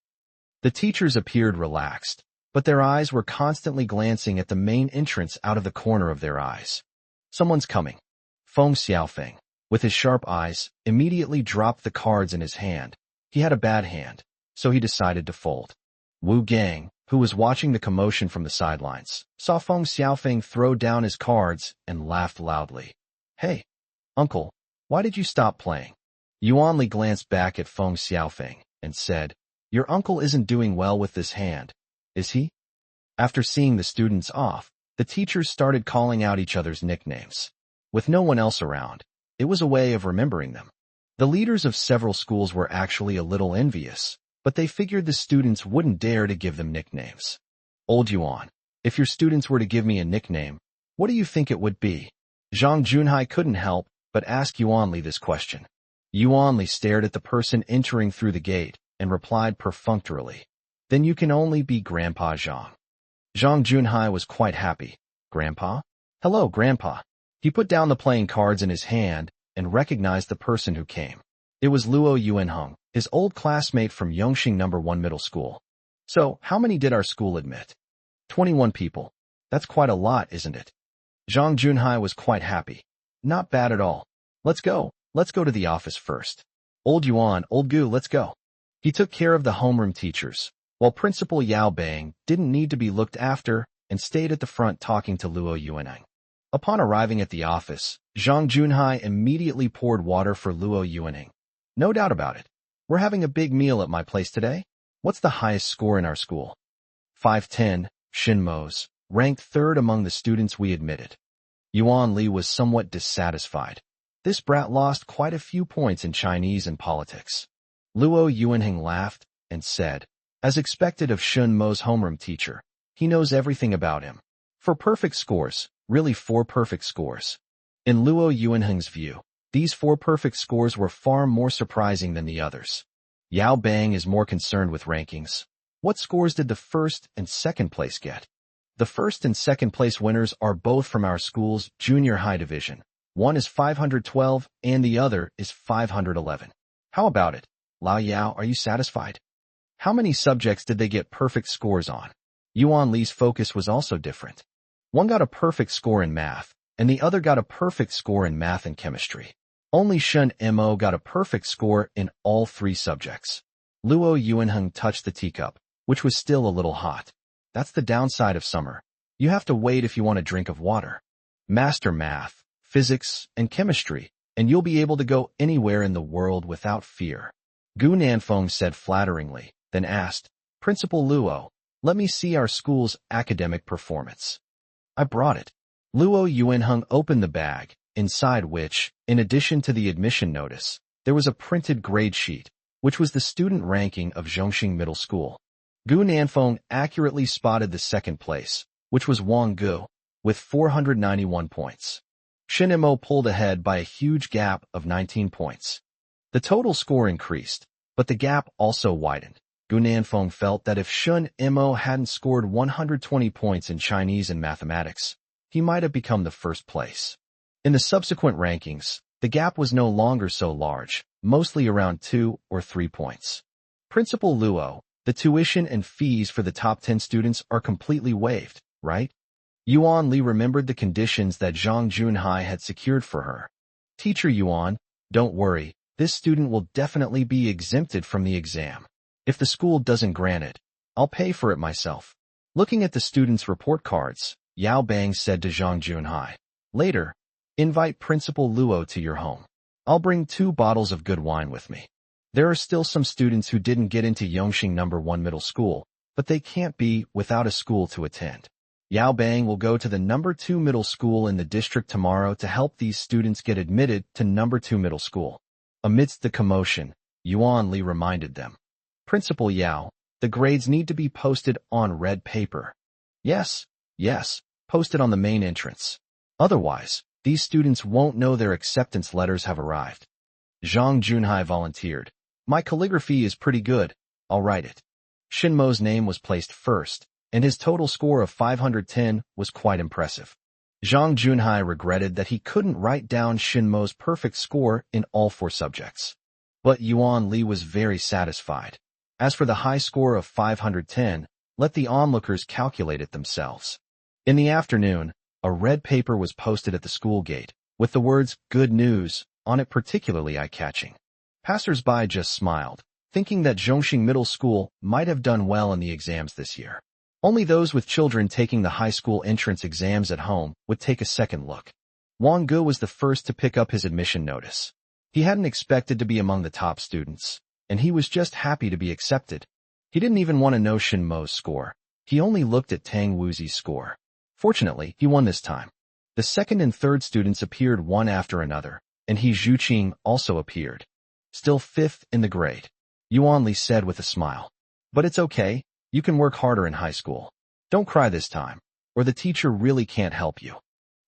The teachers appeared relaxed, but their eyes were constantly glancing at the main entrance out of the corner of their eyes. Someone's coming. Feng Xiaofeng, with his sharp eyes, immediately dropped the cards in his hand. He had a bad hand, so he decided to fold. Wu Gang, who was watching the commotion from the sidelines, saw Feng Xiaofeng throw down his cards and laughed loudly. Hey, uncle, why did you stop playing? Yuan Li glanced back at Feng Xiaofeng and said, Your uncle isn't doing well with this hand, is he? After seeing the students off, the teachers started calling out each other's nicknames. With no one else around, it was a way of remembering them. The leaders of several schools were actually a little envious, but they figured the students wouldn't dare to give them nicknames. Old Yuan, if your students were to give me a nickname, what do you think it would be? Zhang Junhai couldn't help but ask Yuan Li this question. Yuan Li stared at the person entering through the gate and replied perfunctorily, Then you can only be Grandpa Zhang. Zhang Junhai was quite happy. Grandpa? Hello, Grandpa. He put down the playing cards in his hand and recognized the person who came. It was Luo Yuanheng, his old classmate from Yongxing No. 1 Middle School. So, how many did our school admit? 21 people. That's quite a lot, isn't it? Zhang Junhai was quite happy. Not bad at all. Let's go. Let's go to the office first. Old Yuan, old Gu, let's go. He took care of the homeroom teachers, while Principal Yao Bang didn't need to be looked after and stayed at the front talking to Luo Yuanheng. Upon arriving at the office, Zhang Junhai immediately poured water for Luo Yuanheng. No doubt about it. We're having a big meal at my place today. What's the highest score in our school? 510, Shinmo's, ranked third among the students we admitted. Yuan Li was somewhat dissatisfied. This brat lost quite a few points in Chinese and politics. Luo Yuanheng laughed and said, As expected of Shun Mo's homeroom teacher, he knows everything about him. For perfect scores, really 4 perfect scores. In Luo Yuanheng's view, these 4 perfect scores were far more surprising than the others. Yao Bang is more concerned with rankings. What scores did the first and second place get? The first and second place winners are both from our school's junior high division. One is 512 and the other is 511. How about it? Lao Yao, are you satisfied? How many subjects did they get perfect scores on? Yuan Li's focus was also different. One got a perfect score in math, and the other got a perfect score in math and chemistry. Only Shun Mo got a perfect score in all 3 subjects. Luo Yuanheng touched the teacup, which was still a little hot. That's the downside of summer. You have to wait if you want a drink of water. Master math, physics, and chemistry, and you'll be able to go anywhere in the world without fear. Gu Nanfeng said flatteringly, then asked, Principal Luo, let me see our school's academic performance. I brought it. Luo Yuanheng opened the bag, inside which, in addition to the admission notice, there was a printed grade sheet, which was the student ranking of Zhongxing Middle School. Gu Nanfeng accurately spotted the second place, which was Wang Gu, with 491 points. Shin Mo pulled ahead by a huge gap of 19 points. The total score increased, but the gap also widened. Gu Nanfeng felt that if Shun Mo hadn't scored 120 points in Chinese and mathematics, he might have become the first place. In the subsequent rankings, the gap was no longer so large, mostly around 2 or 3 points. Principal Luo, the tuition and fees for the top 10 students are completely waived, right? Yuan Li remembered the conditions that Zhang Junhai had secured for her. Teacher Yuan, don't worry, this student will definitely be exempted from the exam. If the school doesn't grant it, I'll pay for it myself. Looking at the students' report cards, Yao Bang said to Zhang Junhai, Later, invite Principal Luo to your home. I'll bring 2 bottles of good wine with me. There are still some students who didn't get into Yongxing No. 1 Middle School, but they can't be without a school to attend. Yao Bang will go to the No. 2 Middle School in the district tomorrow to help these students get admitted to No. 2 Middle School. Amidst the commotion, Yuan Li reminded them. Principal Yao, the grades need to be posted on red paper. Yes, posted on the main entrance. Otherwise, these students won't know their acceptance letters have arrived. Zhang Junhai volunteered. My calligraphy is pretty good, I'll write it. Shin Mo's name was placed first, and his total score of 510 was quite impressive. Zhang Junhai regretted that he couldn't write down Shin Mo's perfect score in all 4 subjects. But Yuan Li was very satisfied. As for the high score of 510, let the onlookers calculate it themselves. In the afternoon, a red paper was posted at the school gate, with the words, "Good news," on it particularly eye-catching. Passers-by just smiled, thinking that Zhongxing Middle School might have done well in the exams this year. Only those with children taking the high school entrance exams at home would take a second look. Wang Ge was the first to pick up his admission notice. He hadn't expected to be among the top students, and he was just happy to be accepted. He didn't even want to know Shin Mo's score. He only looked at Tang Wuzi's score. Fortunately, he won this time. The second and third students appeared one after another, and He Zhuqing also appeared. Still 5th in the grade. Yuan Li said with a smile. But it's okay, you can work harder in high school. Don't cry this time, or the teacher really can't help you.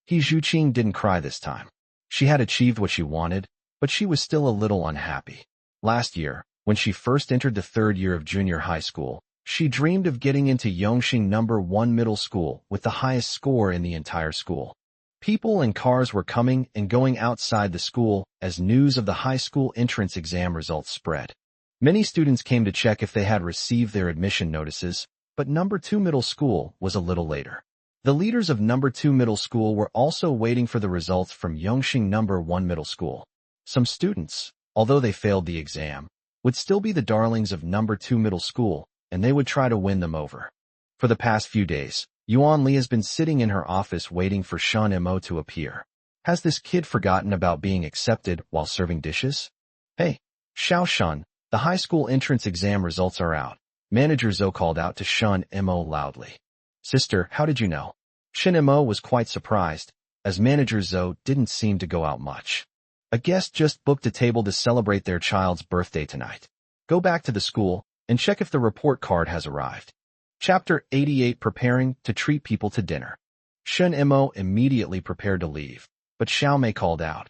He Zhuqing didn't cry this time. She had achieved what she wanted, but she was still a little unhappy. Last year, when she first entered the 3rd year of junior high school, she dreamed of getting into Yongxing No. 1 middle school with the highest score in the entire school. People and cars were coming and going outside the school as news of the high school entrance exam results spread. Many students came to check if they had received their admission notices, but No. 2 middle school was a little later. The leaders of No. 2 middle school were also waiting for the results from Yongxing No. 1 middle school. Some students, although they failed the exam, would still be the darlings of No. 2 middle school, and they would try to win them over. For the past few days, Yuan Li has been sitting in her office waiting for Shen Mo to appear. Has this kid forgotten about being accepted while serving dishes? Hey, Xiao Shun, the high school entrance exam results are out. Manager Zhou called out to Shen Mo loudly. Sister, how did you know? Shen Mo was quite surprised, as Manager Zhou didn't seem to go out much. A guest just booked a table to celebrate their child's birthday tonight. Go back to the school and check if the report card has arrived. Chapter 88 Preparing to Treat People to Dinner. Shen Mo immediately prepared to leave, but Xiao Mei called out.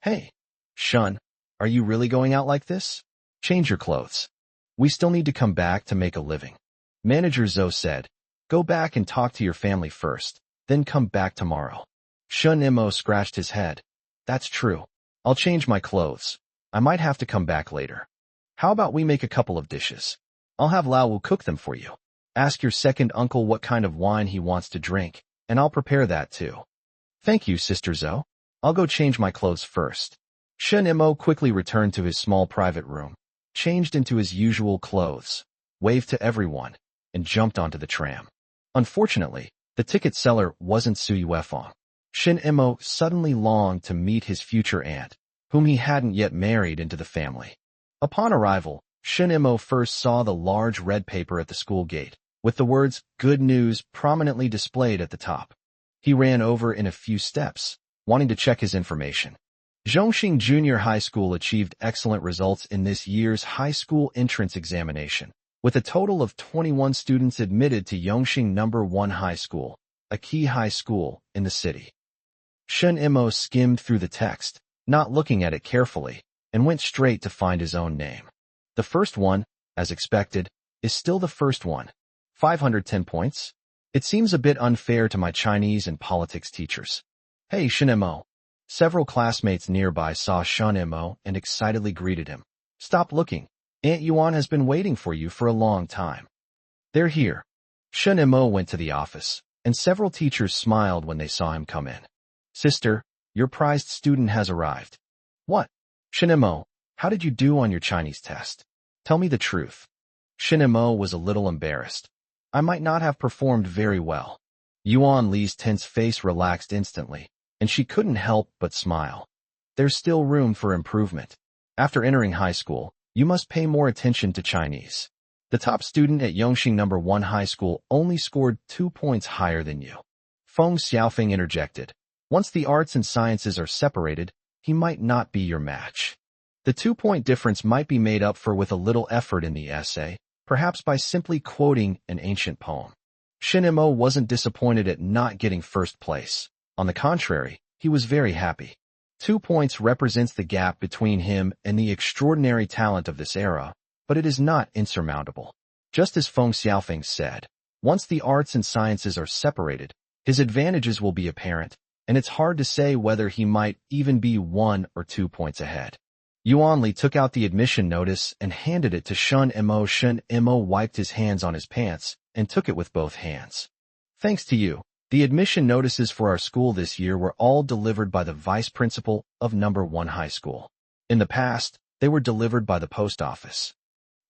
Hey, Shun, are you really going out like this? Change your clothes. We still need to come back to make a living. Manager Zhou said, go back and talk to your family first, then come back tomorrow. Shen Mo scratched his head. That's true. I'll change my clothes. I might have to come back later. How about we make a couple of dishes? I'll have Lao Wu cook them for you. Ask your second uncle what kind of wine he wants to drink, and I'll prepare that too. Thank you, Sister Zhou. I'll go change my clothes first. Shen Mo quickly returned to his small private room, changed into his usual clothes, waved to everyone, and jumped onto the tram. Unfortunately, the ticket seller wasn't Su Yuefeng. Shen Mo suddenly longed to meet his future aunt, whom he hadn't yet married into the family. Upon arrival, Shen Mo first saw the large red paper at the school gate, with the words, Good News, prominently displayed at the top. He ran over in a few steps, wanting to check his information. Zhongxing Junior High School achieved excellent results in this year's high school entrance examination, with a total of 21 students admitted to Yongxing No. 1 High School, a key high school in the city. Shen Mo skimmed through the text, not looking at it carefully, and went straight to find his own name. The first one, as expected, is still the first one. 510 points? It seems a bit unfair to my Chinese and politics teachers. Hey, Shen Mo. Several classmates nearby saw Shen Mo and excitedly greeted him. Stop looking. Aunt Yuan has been waiting for you for a long time. They're here. Shen Mo went to the office, and several teachers smiled when they saw him come in. Sister, your prized student has arrived. What? Shen Mo, how did you do on your Chinese test? Tell me the truth. Shen Mo was a little embarrassed. I might not have performed very well. Yuan Li's tense face relaxed instantly, and she couldn't help but smile. There's still room for improvement. After entering high school, you must pay more attention to Chinese. The top student at Yongxing No. 1 High School only scored 2 points higher than you. Feng Xiaofeng interjected. Once the arts and sciences are separated, he might not be your match. The 2-point difference might be made up for with a little effort in the essay, perhaps by simply quoting an ancient poem. Shen Mo wasn't disappointed at not getting first place. On the contrary, he was very happy. 2 points represents the gap between him and the extraordinary talent of this era, but it is not insurmountable. Just as Feng Xiaofeng said, once the arts and sciences are separated, his advantages will be apparent, and it's hard to say whether he might even be 1 or 2 points ahead. Yuanli took out the admission notice and handed it to Shun Mo. Shun Mo wiped his hands on his pants and took it with both hands. Thanks to you, the admission notices for our school this year were all delivered by the vice principal of number 1 high school. In the past, they were delivered by the post office.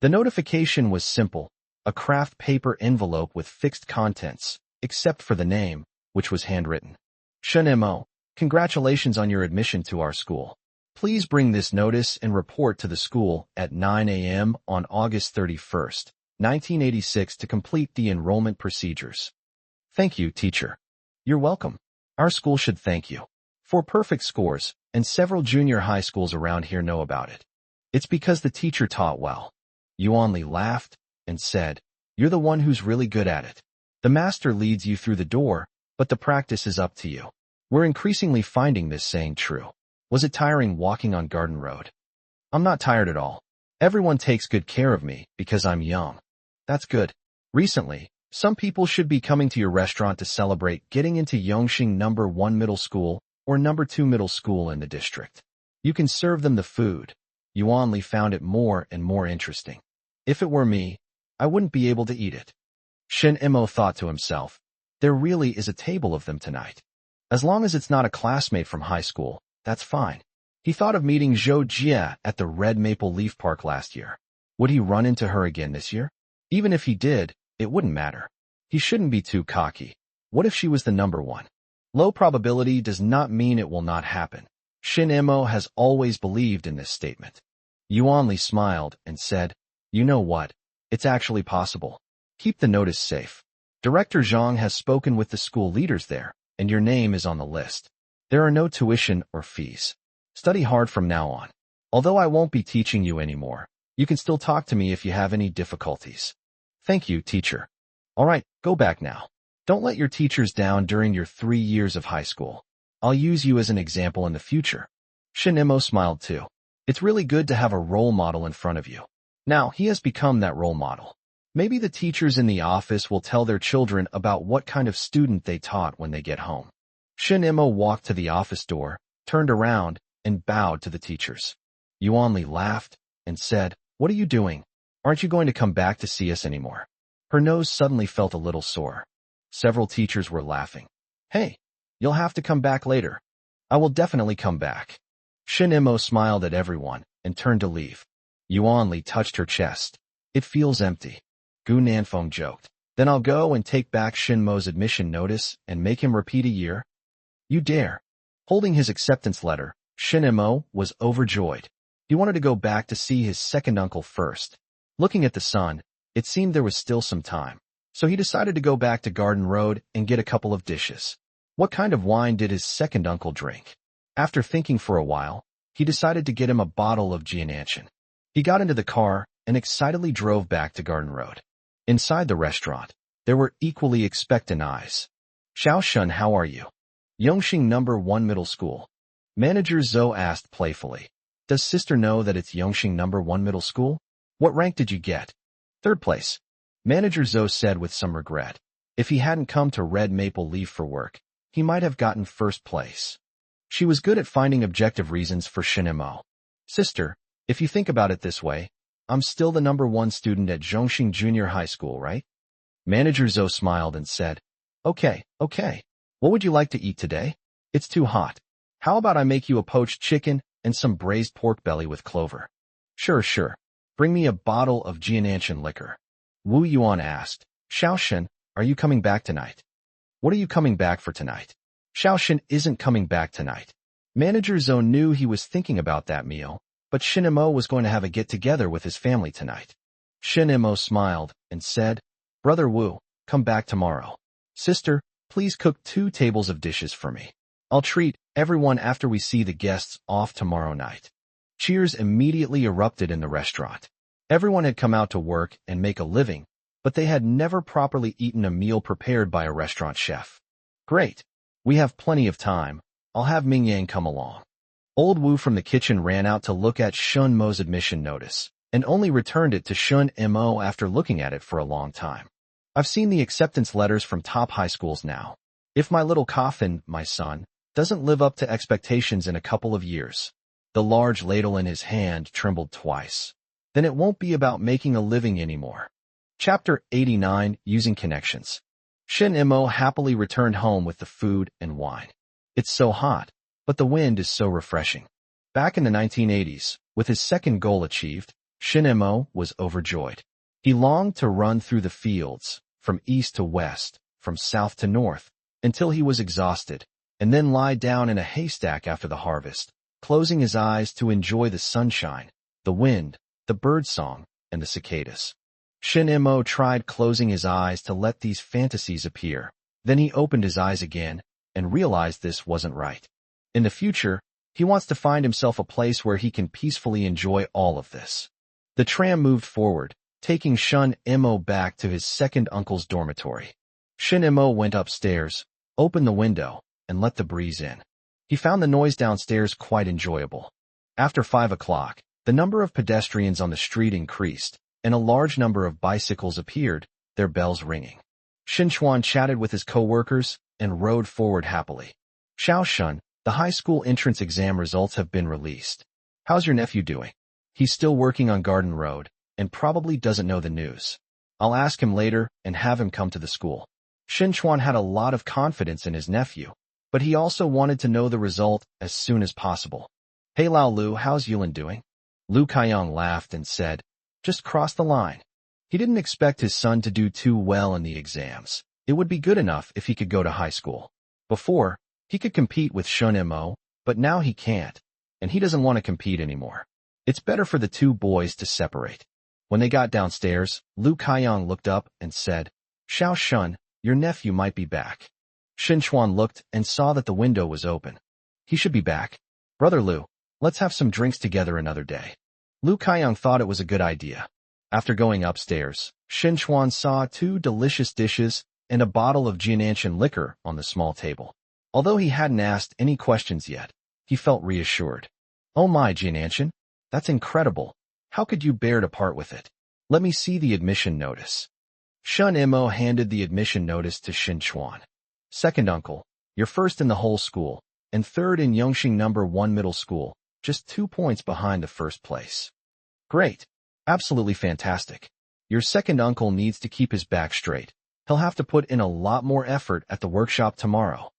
The notification was simple, a craft paper envelope with fixed contents, except for the name, which was handwritten. Shun Mo, congratulations on your admission to our school. Please bring this notice and report to the school at 9 a.m. on August 31st, 1986 to complete the enrollment procedures. Thank you, teacher. You're welcome. Our school should thank you. For perfect scores, and several junior high schools around here know about it. It's because the teacher taught well. Yuanli laughed and said, you're the one who's really good at it. The master leads you through the door, but the practice is up to you. We're increasingly finding this saying true. Was it tiring walking on Garden Road? I'm not tired at all. Everyone takes good care of me because I'm young. That's good. Recently, some people should be coming to your restaurant to celebrate getting into Yongxing number 1 middle school or number 2 middle school in the district. You can serve them the food. Yuanli found it more and more interesting. If it were me, I wouldn't be able to eat it. Shin Mo thought to himself, there really is a table of them tonight. As long as it's not a classmate from high school, that's fine. He thought of meeting Zhou Jia at the Red Maple Leaf Park last year. Would he run into her again this year? Even if he did, it wouldn't matter. He shouldn't be too cocky. What if she was the number 1? Low probability does not mean it will not happen. Shin Mo has always believed in this statement. Yuanli smiled and said, you know what? It's actually possible. Keep the notice safe. Director Zhang has spoken with the school leaders there, and your name is on the list. There are no tuition or fees. Study hard from now on. Although I won't be teaching you anymore, you can still talk to me if you have any difficulties. Thank you, teacher. All right, go back now. Don't let your teachers down during your 3 years of high school. I'll use you as an example in the future. Shin Mo smiled too. It's really good to have a role model in front of you. Now, he has become that role model. Maybe the teachers in the office will tell their children about what kind of student they taught when they get home. Shin Mo walked to the office door, turned around, and bowed to the teachers. Yuanli laughed and said, what are you doing? Aren't you going to come back to see us anymore? Her nose suddenly felt a little sore. Several teachers were laughing. Hey, you'll have to come back later. I will definitely come back. Shin Mo smiled at everyone and turned to leave. Yuanli touched her chest. It feels empty. Gu Nanfeng joked. Then I'll go and take back Shin Mo's admission notice and make him repeat a year. You dare. Holding his acceptance letter, Shin Mo was overjoyed. He wanted to go back to see his second uncle first. Looking at the sun, it seemed there was still some time. So he decided to go back to Garden Road and get a couple of dishes. What kind of wine did his second uncle drink? After thinking for a while, he decided to get him a bottle of Jiananchan. He got into the car and excitedly drove back to Garden Road. Inside the restaurant, there were equally expectant eyes. Xiaoshun, how are you? Yongxing number 1 middle school. Manager Zhou asked playfully. Does sister know that it's Yongxing number 1 middle school? What rank did you get? 3rd place. Manager Zhou said with some regret. If he hadn't come to Red Maple Leaf for work, he might have gotten 1st place. She was good at finding objective reasons for Shin Mo. Sister, if you think about it this way, I'm still the number 1 student at Zhongxing Junior High School, right? Manager Zhou smiled and said, Okay. What would you like to eat today? It's too hot. How about I make you a poached chicken and some braised pork belly with clover? Sure. Bring me a bottle of Jiananchan liquor. Wu Yuan asked, Xiaoshun, are you coming back tonight? What are you coming back for tonight? Xiaoshun isn't coming back tonight. Manager Zhou knew he was thinking about that meal, but Shin Mo was going to have a get-together with his family tonight. Shin Mo smiled and said, Brother Wu, come back tomorrow. Sister, please cook 2 tables of dishes for me. I'll treat everyone after we see the guests off tomorrow night. Cheers immediately erupted in the restaurant. Everyone had come out to work and make a living, but they had never properly eaten a meal prepared by a restaurant chef. Great. We have plenty of time. I'll have Ming Yang come along. Old Wu from the kitchen ran out to look at Shun Mo's admission notice and only returned it to Shun Mo after looking at it for a long time. I've seen the acceptance letters from top high schools now. If my little coffin, my son, doesn't live up to expectations in a couple of years, the large ladle in his hand trembled twice, then it won't be about making a living anymore. Chapter 89, Using Connections. Shin Mo happily returned home with the food and wine. It's so hot, but the wind is so refreshing. Back in the 1980s, with his second goal achieved, Shin Mo was overjoyed. He longed to run through the fields, from east to west, from south to north, until he was exhausted, and then lie down in a haystack after the harvest, closing his eyes to enjoy the sunshine, the wind, the birdsong, and the cicadas. Shin Mo tried closing his eyes to let these fantasies appear. Then he opened his eyes again and realized this wasn't right. In the future, he wants to find himself a place where he can peacefully enjoy all of this. The tram moved forward, taking Shun Mo back to his second uncle's dormitory. Shin Mo went upstairs, opened the window, and let the breeze in. He found the noise downstairs quite enjoyable. After 5 o'clock, the number of pedestrians on the street increased, and a large number of bicycles appeared, their bells ringing. Shin Chuan chatted with his co-workers and rode forward happily. Xiao Shun, the high school entrance exam results have been released. How's your nephew doing? He's still working on Garden Road, and probably doesn't know the news. I'll ask him later and have him come to the school. Shin Chuan had a lot of confidence in his nephew, but he also wanted to know the result as soon as possible. Hey Lao Lu, how's Yulin doing? Lu Kaiyang laughed and said, just crossed the line. He didn't expect his son to do too well in the exams. It would be good enough if he could go to high school. Before, he could compete with Shun Mo, but now he can't, and he doesn't want to compete anymore. It's better for the two boys to separate. When they got downstairs, Lu Kaiyang looked up and said, Xiao Shun, your nephew might be back. Shin Chuan looked and saw that the window was open. He should be back. Brother Lu, let's have some drinks together another day. Lu Kaiyang thought it was a good idea. After going upstairs, Shin Chuan saw 2 delicious dishes and a bottle of Jiananshan liquor on the small table. Although he hadn't asked any questions yet, he felt reassured. Oh my, Jiananshan, that's incredible. How could you bear to part with it? Let me see the admission notice. Shun Mo handed the admission notice to Shin Chuan. Second uncle, you're first in the whole school, and third in Yongxing No. 1 middle school, just 2 points behind the first place. Great. Absolutely fantastic. Your second uncle needs to keep his back straight. He'll have to put in a lot more effort at the workshop tomorrow.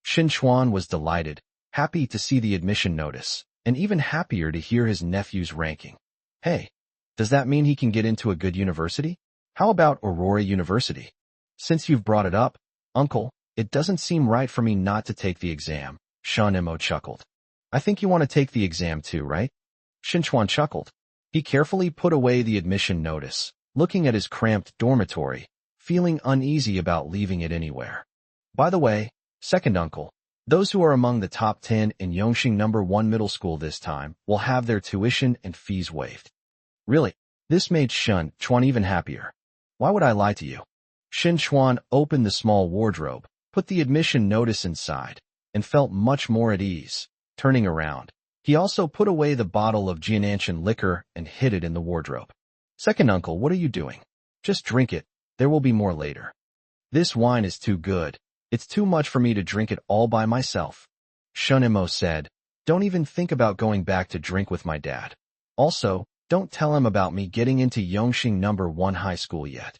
Shin Chuan was delighted, happy to see the admission notice, and even happier to hear his nephew's ranking. Hey, does that mean he can get into a good university? How about Aurora University? Since you've brought it up, uncle, it doesn't seem right for me not to take the exam, Shun Mo chuckled. I think you want to take the exam too, right? Shin Chuan chuckled. He carefully put away the admission notice, looking at his cramped dormitory, feeling uneasy about leaving it anywhere. By the way, second uncle, those who are among the top 10 in Yongxing No. 1 middle school this time will have their tuition and fees waived. Really? This made Shin Chuan even happier. Why would I lie to you? Shin Chuan opened the small wardrobe, put the admission notice inside, and felt much more at ease. Turning around, he also put away the bottle of Jiananshan liquor and hid it in the wardrobe. Second uncle, what are you doing? Just drink it. There will be more later. This wine is too good. It's too much for me to drink it all by myself. Shun Mo said, don't even think about going back to drink with my dad. Also, don't tell him about me getting into Yongxing No. 1 high school yet.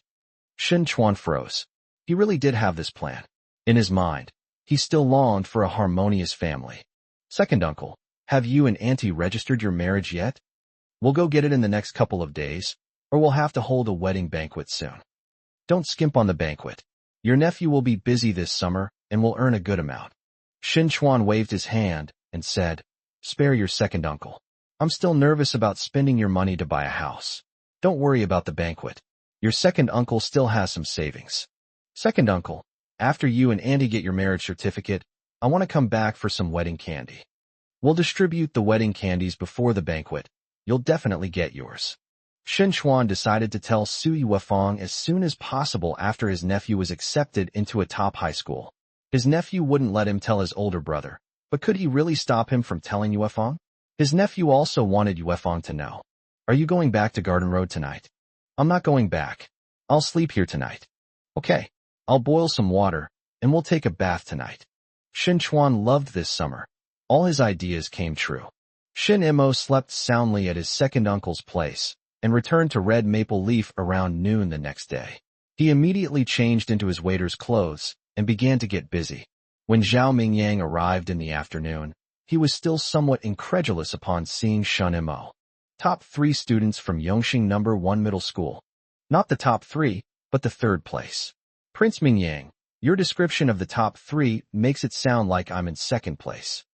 Shin Chuan froze. He really did have this plan. In his mind, he still longed for a harmonious family. Second uncle, have you and auntie registered your marriage yet? We'll go get it in the next couple of days, or we'll have to hold a wedding banquet soon. Don't skimp on the banquet. Your nephew will be busy this summer and will earn a good amount. Shin Chuan waved his hand and said, spare your second uncle. I'm still nervous about spending your money to buy a house. Don't worry about the banquet. Your second uncle still has some savings. Second uncle, after you and auntie get your marriage certificate, I want to come back for some wedding candy. We'll distribute the wedding candies before the banquet. You'll definitely get yours. Shin Chuan decided to tell Su Yuefang as soon as possible after his nephew was accepted into a top high school. His nephew wouldn't let him tell his older brother, but could he really stop him from telling Yuefang? His nephew also wanted Yuefang to know. Are you going back to Garden Road tonight? I'm not going back. I'll sleep here tonight. Okay, I'll boil some water, and we'll take a bath tonight. Shin Chuan loved this summer. All his ideas came true. Shin Imo slept soundly at his second uncle's place, and returned to Red Maple Leaf around noon the next day. He immediately changed into his waiter's clothes, and began to get busy. When Zhao Mingyang arrived in the afternoon, he was still somewhat incredulous upon seeing Shun Imo. Top 3 students from Yongxing No. 1 Middle School. Not the top 3, but the third place. Prince Mingyang, your description of the top 3 makes it sound like I'm in second place.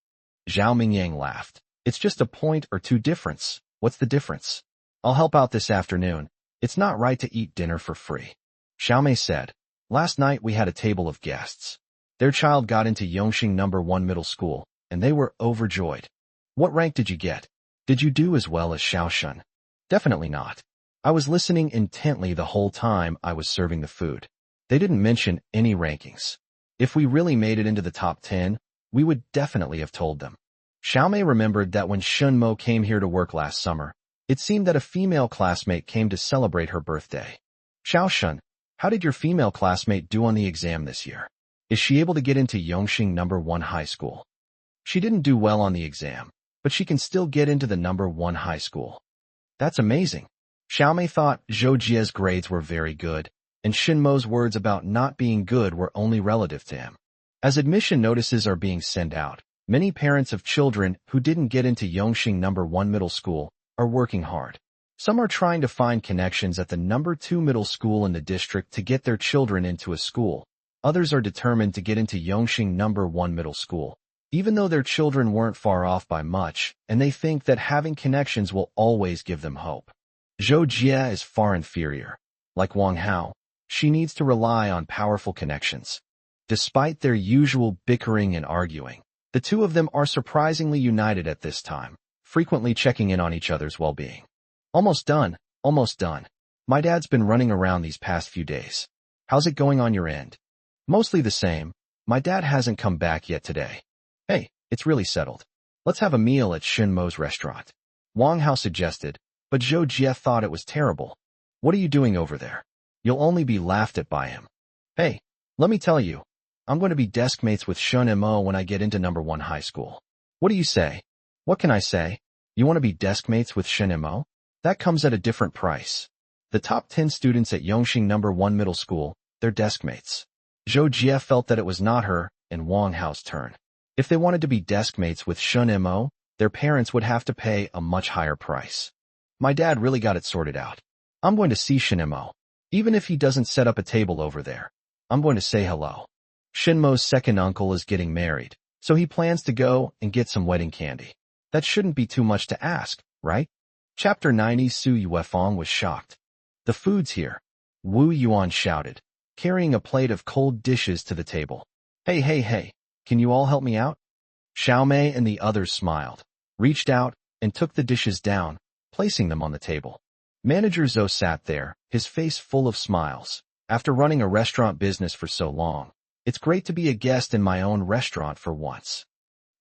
Zhao Mingyang laughed. It's just a point or 2 difference. What's the difference? I'll help out this afternoon. It's not right to eat dinner for free. Xiaomei said. Last night we had a table of guests. Their child got into Yongxing No. 1 Middle School, and they were overjoyed. What rank did you get? Did you do as well as Xiaoshun? Definitely not. I was listening intently the whole time I was serving the food. They didn't mention any rankings. If we really made it into the top 10, we would definitely have told them. Xiaomei remembered that when Shun Mo came here to work last summer, it seemed that a female classmate came to celebrate her birthday. Xiaoshun, how did your female classmate do on the exam this year? Is she able to get into Yongxing No. 1 high school? She didn't do well on the exam, but she can still get into the No. 1 high school. That's amazing. Xiaomei thought Zhou Jie's grades were very good, and Shin Mo's words about not being good were only relative to him. As admission notices are being sent out, many parents of children who didn't get into Yongxing No. 1 Middle School are working hard. Some are trying to find connections at the No. 2 middle school in the district to get their children into a school. Others are determined to get into Yongxing No. 1 Middle School, even though their children weren't far off by much, and they think that having connections will always give them hope. Zhou Jie is far inferior. Like Wang Hao, she needs to rely on powerful connections. Despite their usual bickering and arguing, the two of them are surprisingly united at this time, frequently checking in on each other's well-being. Almost done, almost done. My dad's been running around these past few days. How's it going on your end? Mostly the same. My dad hasn't come back yet today. Hey, it's really settled. Let's have a meal at Shin Mo's restaurant. Wang Hao suggested, but Zhou Jie thought it was terrible. What are you doing over there? You'll only be laughed at by him. Hey, let me tell you, I'm going to be desk mates with Shun Mo when I get into No. 1 high school. What do you say? What can I say? You want to be desk mates with Shun Mo? That comes at a different price. The top 10 students at Yongxing No. 1 Middle School, they're desk mates. Zhou Jie felt that it was not her and Wang Hao's turn. If they wanted to be desk mates with Shun Mo, their parents would have to pay a much higher price. My dad really got it sorted out. I'm going to see Shin Mo. Even if he doesn't set up a table over there, I'm going to say hello. Shin Mo's second uncle is getting married, so he plans to go and get some wedding candy. That shouldn't be too much to ask, right? Chapter 90. Su Yuefeng was shocked. The food's here, Wu Yuan shouted, carrying a plate of cold dishes to the table. Hey, can you all help me out? Xiaomei and the others smiled, reached out, and took the dishes down, placing them on the table. Manager Zhou sat there, his face full of smiles. After running a restaurant business for so long, it's great to be a guest in my own restaurant for once.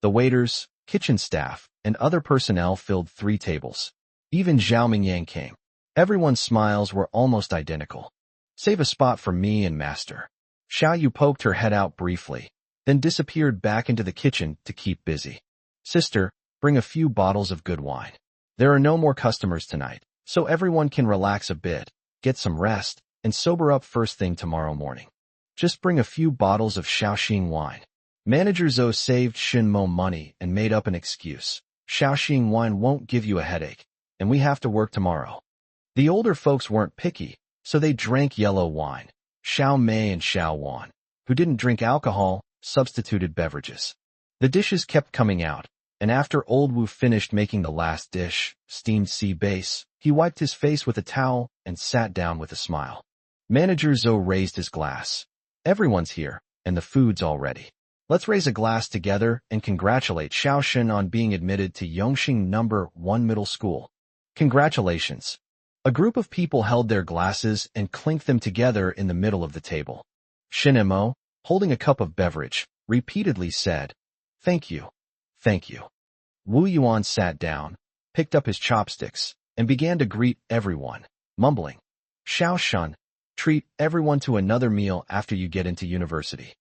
The waiters, kitchen staff, and other personnel filled 3 tables. Even Zhao Mingyang came. Everyone's smiles were almost identical. Save a spot for me and master. Xiao Yu poked her head out briefly, then disappeared back into the kitchen to keep busy. Sister, bring a few bottles of good wine. There are no more customers tonight, so everyone can relax a bit, get some rest, and sober up first thing tomorrow morning. Just bring a few bottles of Shaoxing wine. Manager Zhou saved Shin Mo money and made up an excuse. Shaoxing wine won't give you a headache, and we have to work tomorrow. The older folks weren't picky, so they drank yellow wine. Xiao Mei and Xiao Wan, who didn't drink alcohol, substituted beverages. The dishes kept coming out, and after Old Wu finished making the last dish, steamed sea bass, he wiped his face with a towel and sat down with a smile. Manager Zhou raised his glass. Everyone's here, and the food's all ready. Let's raise a glass together and congratulate Xiaoshin on being admitted to Yongxing No. 1 Middle School. Congratulations. A group of people held their glasses and clinked them together in the middle of the table. Shin Mo, holding a cup of beverage, repeatedly said, "Thank you. Thank you." Wu Yuan sat down, picked up his chopsticks, and began to greet everyone, mumbling, Xiao Shun, treat everyone to another meal after you get into university.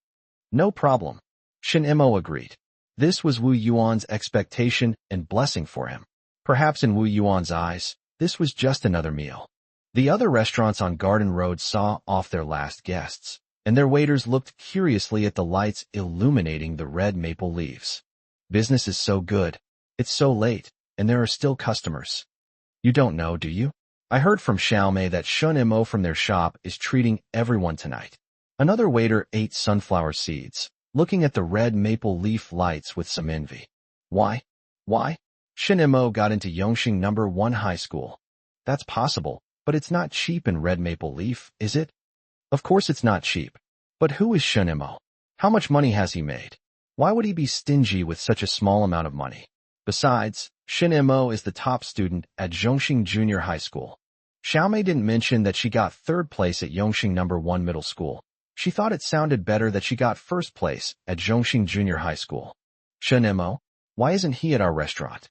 No problem. Shin Imo agreed. This was Wu Yuan's expectation and blessing for him. Perhaps in Wu Yuan's eyes, this was just another meal. The other restaurants on Garden Road saw off their last guests, and their waiters looked curiously at the lights illuminating the red maple leaves. Business is so good. It's so late, and there are still customers. You don't know, do you? I heard from Xiaomei that Shun Imo from their shop is treating everyone tonight. Another waiter ate sunflower seeds, looking at the red maple leaf lights with some envy. Why? Why? Shin Imo got into Yongxing No. 1 high school. That's possible, but it's not cheap in red maple leaf, is it? Of course it's not cheap. But who is Shin Imo? How much money has he made? Why would he be stingy with such a small amount of money? Besides, Shin Imo is the top student at Zhongxing Junior High School. Xiaomei didn't mention that she got third place at Yongxing No. 1 Middle School. She thought it sounded better that she got first place at Zhongxing Junior High School. Shin Imo, why isn't he at our restaurant?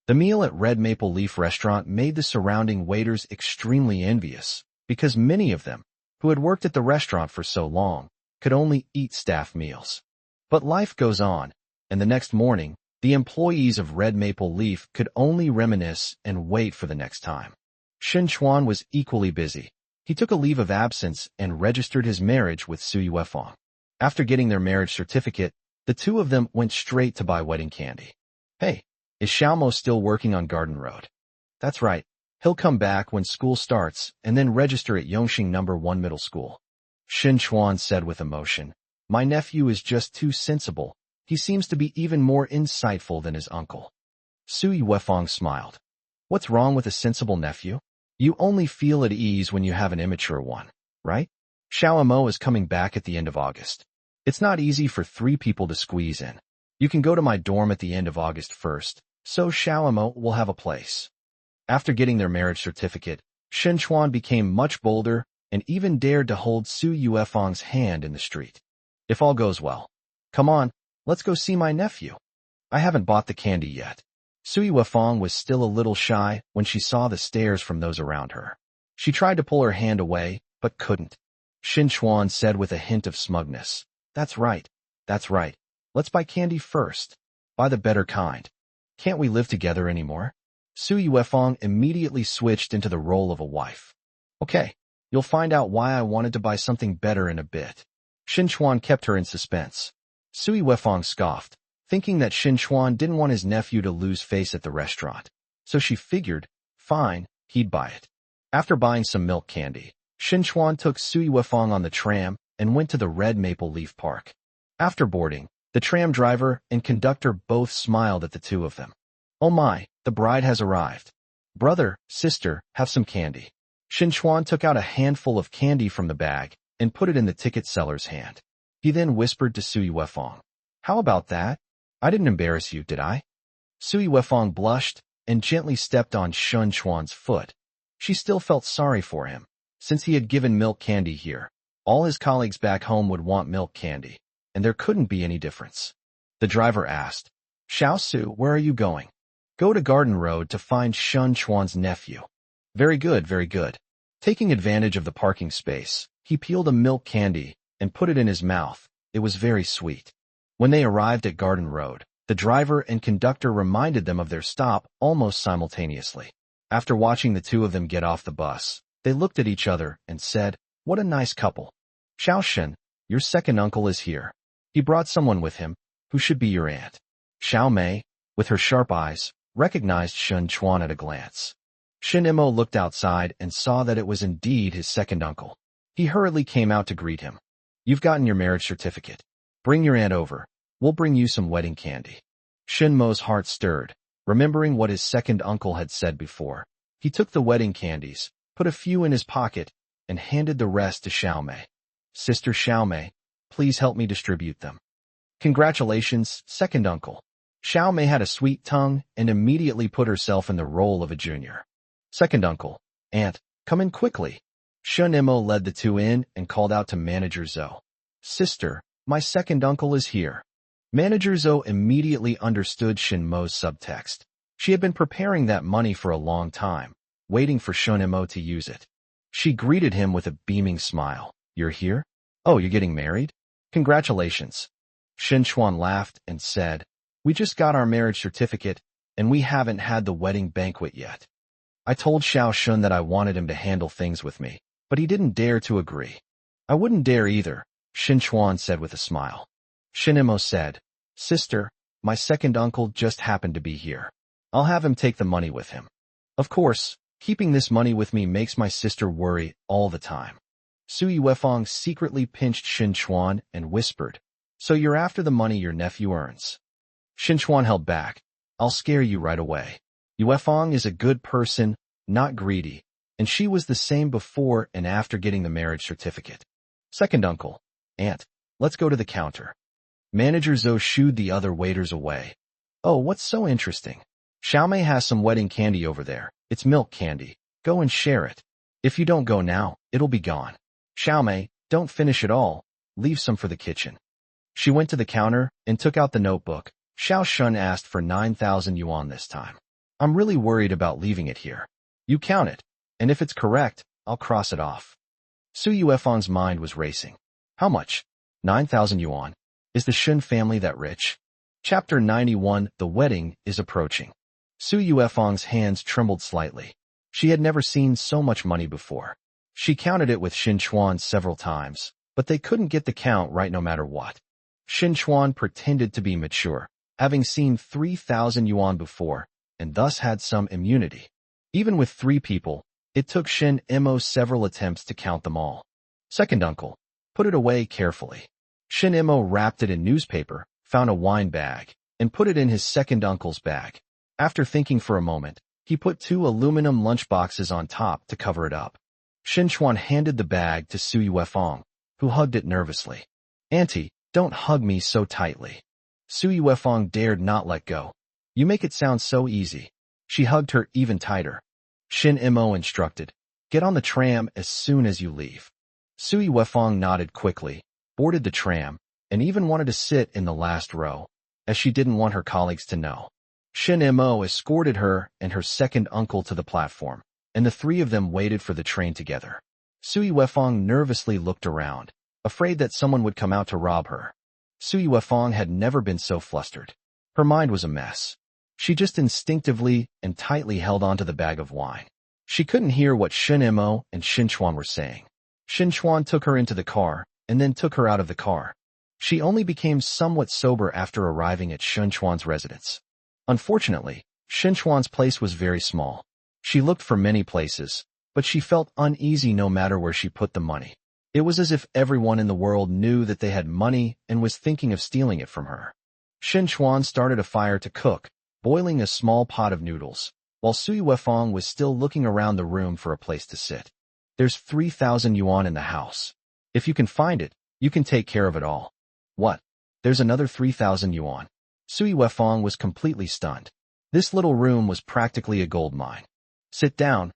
The meal at Red Maple Leaf Restaurant made the surrounding waiters extremely envious, because many of them, who had worked at the restaurant for so long, could only eat staff meals. But life goes on, and the next morning, the employees of Red Maple Leaf could only reminisce and wait for the next time. Shin Chuan was equally busy. He took a leave of absence and registered his marriage with Su Yuefang. After getting their marriage certificate, the two of them went straight to buy wedding candy. Hey, is Xiaomo still working on Garden Road? That's right. He'll come back when school starts and then register at Yongxing No. 1 Middle School. Shin Chuan said with emotion, My nephew is just too sensible. He seems to be even more insightful than his uncle. Su Yuefang smiled. What's wrong with a sensible nephew? You only feel at ease when you have an immature one, right? Xiao Mo is coming back at the end of August. It's not easy for 3 people to squeeze in. You can go to my dorm at the end of August 1st, so Xiao Mo will have a place. After getting their marriage certificate, Shin Chuan became much bolder and even dared to hold Su Yuefang's hand in the street. If all goes well. Come on, let's go see my nephew. I haven't bought the candy yet. Su Yuefang was still a little shy when she saw the stares from those around her. She tried to pull her hand away, but couldn't. Shin Chuan said with a hint of smugness, That's right. Let's buy candy first. Buy the better kind. Can't we live together anymore? Su Yuefang immediately switched into the role of a wife. Okay, you'll find out why I wanted to buy something better in a bit. Shin Chuan kept her in suspense. Su Yuefang scoffed, thinking that Shin Chuan didn't want his nephew to lose face at the restaurant. So she figured, fine, he'd buy it. After buying some milk candy, Shin Chuan took Su Yuefang on the tram and went to the Red Maple Leaf Park. After boarding, the tram driver and conductor both smiled at the two of them. Oh my, the bride has arrived. Brother, sister, have some candy. Shin Chuan took out a handful of candy from the bag and put it in the ticket seller's hand. He then whispered to Su Yuefang, How about that? I didn't embarrass you, did I? Su Yuefang blushed and gently stepped on Shin Chuan's foot. She still felt sorry for him. Since he had given milk candy here, all his colleagues back home would want milk candy, and there couldn't be any difference. The driver asked, Xiao Su, where are you going? Go to Garden Road to find Shin Chuan's nephew. Very good, very good. Taking advantage of the parking space, he peeled a milk candy and put it in his mouth. It was very sweet. When they arrived at Garden Road, the driver and conductor reminded them of their stop almost simultaneously. After watching the two of them get off the bus, they looked at each other and said, What a nice couple. Xiaoshen, your second uncle is here. He brought someone with him, who should be your aunt. Xiao Mei, with her sharp eyes, recognized Shin Chuan at a glance. Shin Imo looked outside and saw that it was indeed his second uncle. He hurriedly came out to greet him. You've gotten your marriage certificate. Bring your aunt over. We'll bring you some wedding candy. Shin Mo's heart stirred, remembering what his second uncle had said before. He took the wedding candies, put a few in his pocket, and handed the rest to Xiao Mei. Sister Xiao Mei, please help me distribute them. Congratulations, second uncle. Xiao Mei had a sweet tongue and immediately put herself in the role of a junior. Second uncle, aunt, come in quickly. Shin Imo led the two in and called out to Manager Zhou. Sister, my second uncle is here. Manager Zhou immediately understood Shin Mo's subtext. She had been preparing that money for a long time, waiting for Shun Mo to use it. She greeted him with a beaming smile. You're here? Oh, you're getting married? Congratulations. Shin Chuan laughed and said, we just got our marriage certificate, and we haven't had the wedding banquet yet. I told Xiao Shun that I wanted him to handle things with me, but he didn't dare to agree. I wouldn't dare either, Shin Chuan said with a smile. Shin Mo said, Sister, my second uncle just happened to be here. I'll have him take the money with him. Of course, keeping this money with me makes my sister worry all the time. Sui Wefang secretly pinched Shin Chuan and whispered, So you're after the money your nephew earns. Shin Chuan held back. I'll scare you right away. Yuefang is a good person, not greedy, and she was the same before and after getting the marriage certificate. Second uncle, Aunt, let's go to the counter. Manager Zhou shooed the other waiters away. Oh, what's so interesting? Xiaomei has some wedding candy over there. It's milk candy. Go and share it. If you don't go now, it'll be gone. Xiaomei, don't finish it all. Leave some for the kitchen. She went to the counter and took out the notebook. Xiao Shun asked for 9,000 yuan this time. I'm really worried about leaving it here. You count it, and if it's correct, I'll cross it off. Su Yuefang's mind was racing. How much? 9,000 yuan. Is the Shun family that rich? Chapter 91, The Wedding is Approaching. Su Yuefang's hands trembled slightly. She had never seen so much money before. She counted it with Shin Chuan several times, but they couldn't get the count right no matter what. Shin Chuan pretended to be mature, having seen 3,000 yuan before, and thus had some immunity. Even with 3 people, it took Shin Mo several attempts to count them all. Second uncle, put it away carefully. Shin Mo wrapped it in newspaper, found a wine bag, and put it in his second uncle's bag. After thinking for a moment, he put 2 aluminum lunchboxes on top to cover it up. Shin Chuan handed the bag to Su Yuefang, who hugged it nervously. Auntie, don't hug me so tightly. Su Yuefang dared not let go. You make it sound so easy. She hugged her even tighter. Shin Mo instructed, get on the tram as soon as you leave. Su Yuefang nodded quickly, boarded the tram, and even wanted to sit in the last row, as she didn't want her colleagues to know. Shin Mo escorted her and her second uncle to the platform, and the 3 of them waited for the train together. Su Yuefang nervously looked around, afraid that someone would come out to rob her. Su Yuefang had never been so flustered. Her mind was a mess. She just instinctively and tightly held onto the bag of wine. She couldn't hear what Shin Mo and Shin Chuan were saying. Shin Chuan took her into the car, and then took her out of the car. She only became somewhat sober after arriving at Shin Chuan's residence. Unfortunately, Shin Chuan's place was very small. She looked for many places, but she felt uneasy no matter where she put the money. It was as if everyone in the world knew that they had money and was thinking of stealing it from her. Shin Chuan started a fire to cook, boiling a small pot of noodles, while Su Yuefang was still looking around the room for a place to sit. There's 3,000 yuan in the house. If you can find it, you can take care of it all. What? There's another 3,000 yuan. Su Yuefang was completely stunned. This little room was practically a gold mine. Sit down,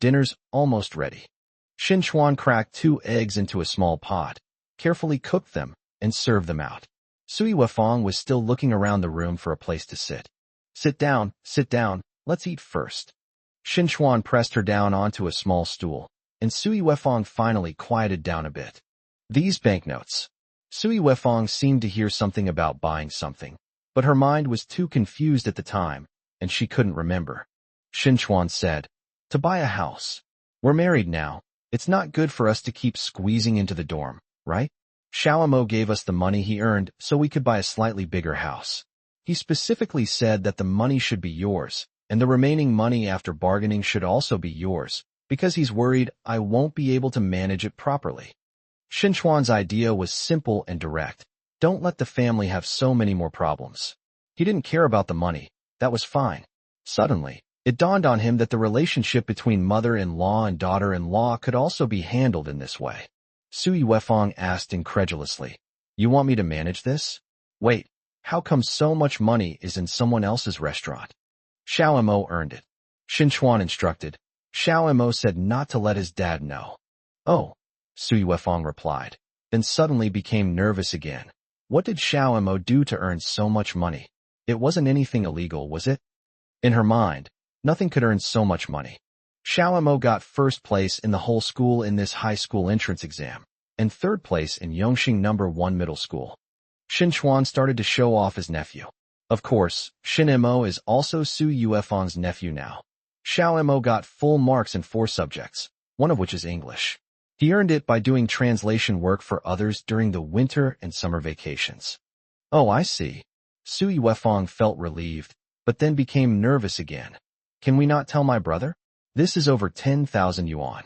dinner's almost ready. Shin Chuan cracked 2 eggs into a small pot, carefully cooked them, and served them out. Su Yuefang was still looking around the room for a place to sit. Sit down, let's eat first. Shin Chuan pressed her down onto a small stool, and Su Yuefang finally quieted down a bit. These banknotes. Su Yuefang seemed to hear something about buying something, but her mind was too confused at the time, and she couldn't remember. Shin Chuan said, to buy a house. We're married now. It's not good for us to keep squeezing into the dorm, right? Xiao Mo gave us the money he earned so we could buy a slightly bigger house. He specifically said that the money should be yours, and the remaining money after bargaining should also be yours, because he's worried I won't be able to manage it properly. Shin Chuan's idea was simple and direct. Don't let the family have so many more problems. He didn't care about the money. That was fine. Suddenly, it dawned on him that the relationship between mother-in-law and daughter-in-law could also be handled in this way. Su Yuefang asked incredulously, you want me to manage this? Wait, how come so much money is in someone else's restaurant? Xiao Mo earned it. Shin Chuan instructed. Xiao Mo said not to let his dad know. Oh, Su Yuefang replied, then suddenly became nervous again. What did Xiao Mo do to earn so much money? It wasn't anything illegal, was it? In her mind, Nothing could earn so much money. Xiao Mo got first place in the whole school in this high school entrance exam, and third place in Yongxing No. 1 middle school. Xin Chuan started to show off his nephew. Of course, Xin Mo is also Su Yuefeng's nephew now. Xiao Mo got full marks in 4 subjects, one of which is English. He earned it by doing translation work for others during the winter and summer vacations. Oh, I see. Su Yuefeng felt relieved, but then became nervous again. Can we not tell my brother? This is over 10,000 yuan.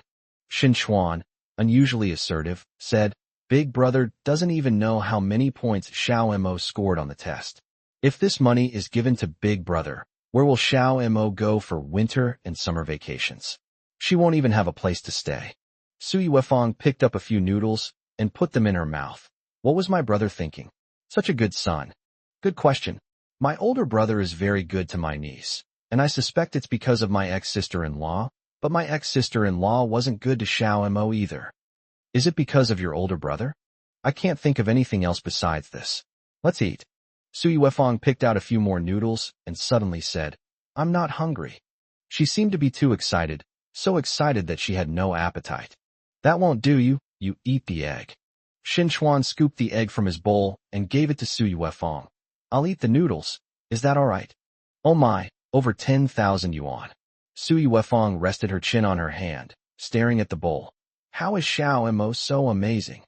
Xin Chuan, unusually assertive, said, Big brother doesn't even know how many points Xiao Mo scored on the test. If this money is given to Big brother, where will Xiao Mo go for winter and summer vacations? She won't even have a place to stay. Su Yuefeng picked up a few noodles and put them in her mouth. What was my brother thinking? Such a good son. Good question. My older brother is very good to my niece, and I suspect it's because of my ex-sister-in-law, but my ex-sister-in-law wasn't good to Xiao Mo either. Is it because of your older brother? I can't think of anything else besides this. Let's eat. Su Yuefeng picked out a few more noodles and suddenly said, I'm not hungry. She seemed to be too excited, so excited that she had no appetite. That won't do you eat the egg. Xin Chuan scooped the egg from his bowl and gave it to Su Yuefeng. I'll eat the noodles. Is that all right? Oh my, over 10,000 yuan. Su Yuefeng rested her chin on her hand, staring at the bowl. How is Xiao Mo so amazing?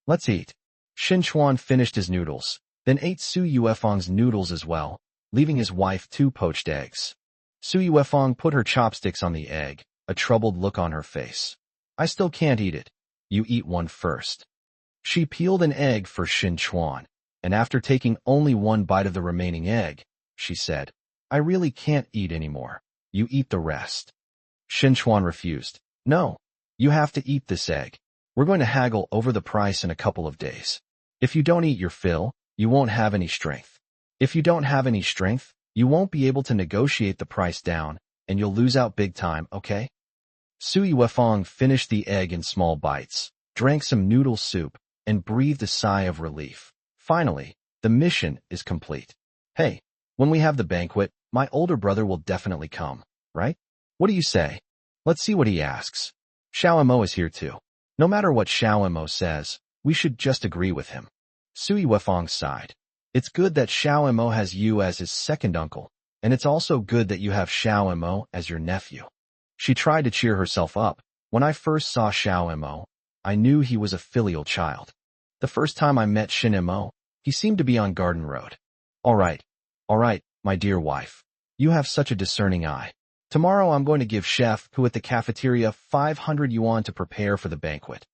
Let's eat. Xin Chuan finished his noodles, then ate Su Yuefeng's noodles as well, leaving his wife 2 poached eggs. Su Yuefeng put her chopsticks on the egg, a troubled look on her face. I still can't eat it. You eat one first. She peeled an egg for Xin Chuan, and after taking only 1 bite of the remaining egg, she said, I really can't eat anymore. You eat the rest. Xin Chuan refused. No, you have to eat this egg. We're going to haggle over the price in a couple of days. If you don't eat your fill, you won't have any strength. If you don't have any strength, you won't be able to negotiate the price down, and you'll lose out big time, okay? Su Yuefeng finished the egg in small bites, drank some noodle soup, and breathed a sigh of relief. Finally, the mission is complete. Hey, when we have the banquet, my older brother will definitely come, right? What do you say? Let's see what he asks. Xiao Mo is here too. No matter what Xiao Mo says, we should just agree with him. Su Yuefeng sighed. It's good that Xiao Mo has you as his second uncle, and it's also good that you have Xiao Mo as your nephew. She tried to cheer herself up. When I first saw Xiao Mo, I knew he was a filial child. The first time I met Xin Mo, he seemed to be on Garden Road. All right, my dear wife. You have such a discerning eye. Tomorrow I'm going to give Chef Hu at the cafeteria 500 yuan to prepare for the banquet.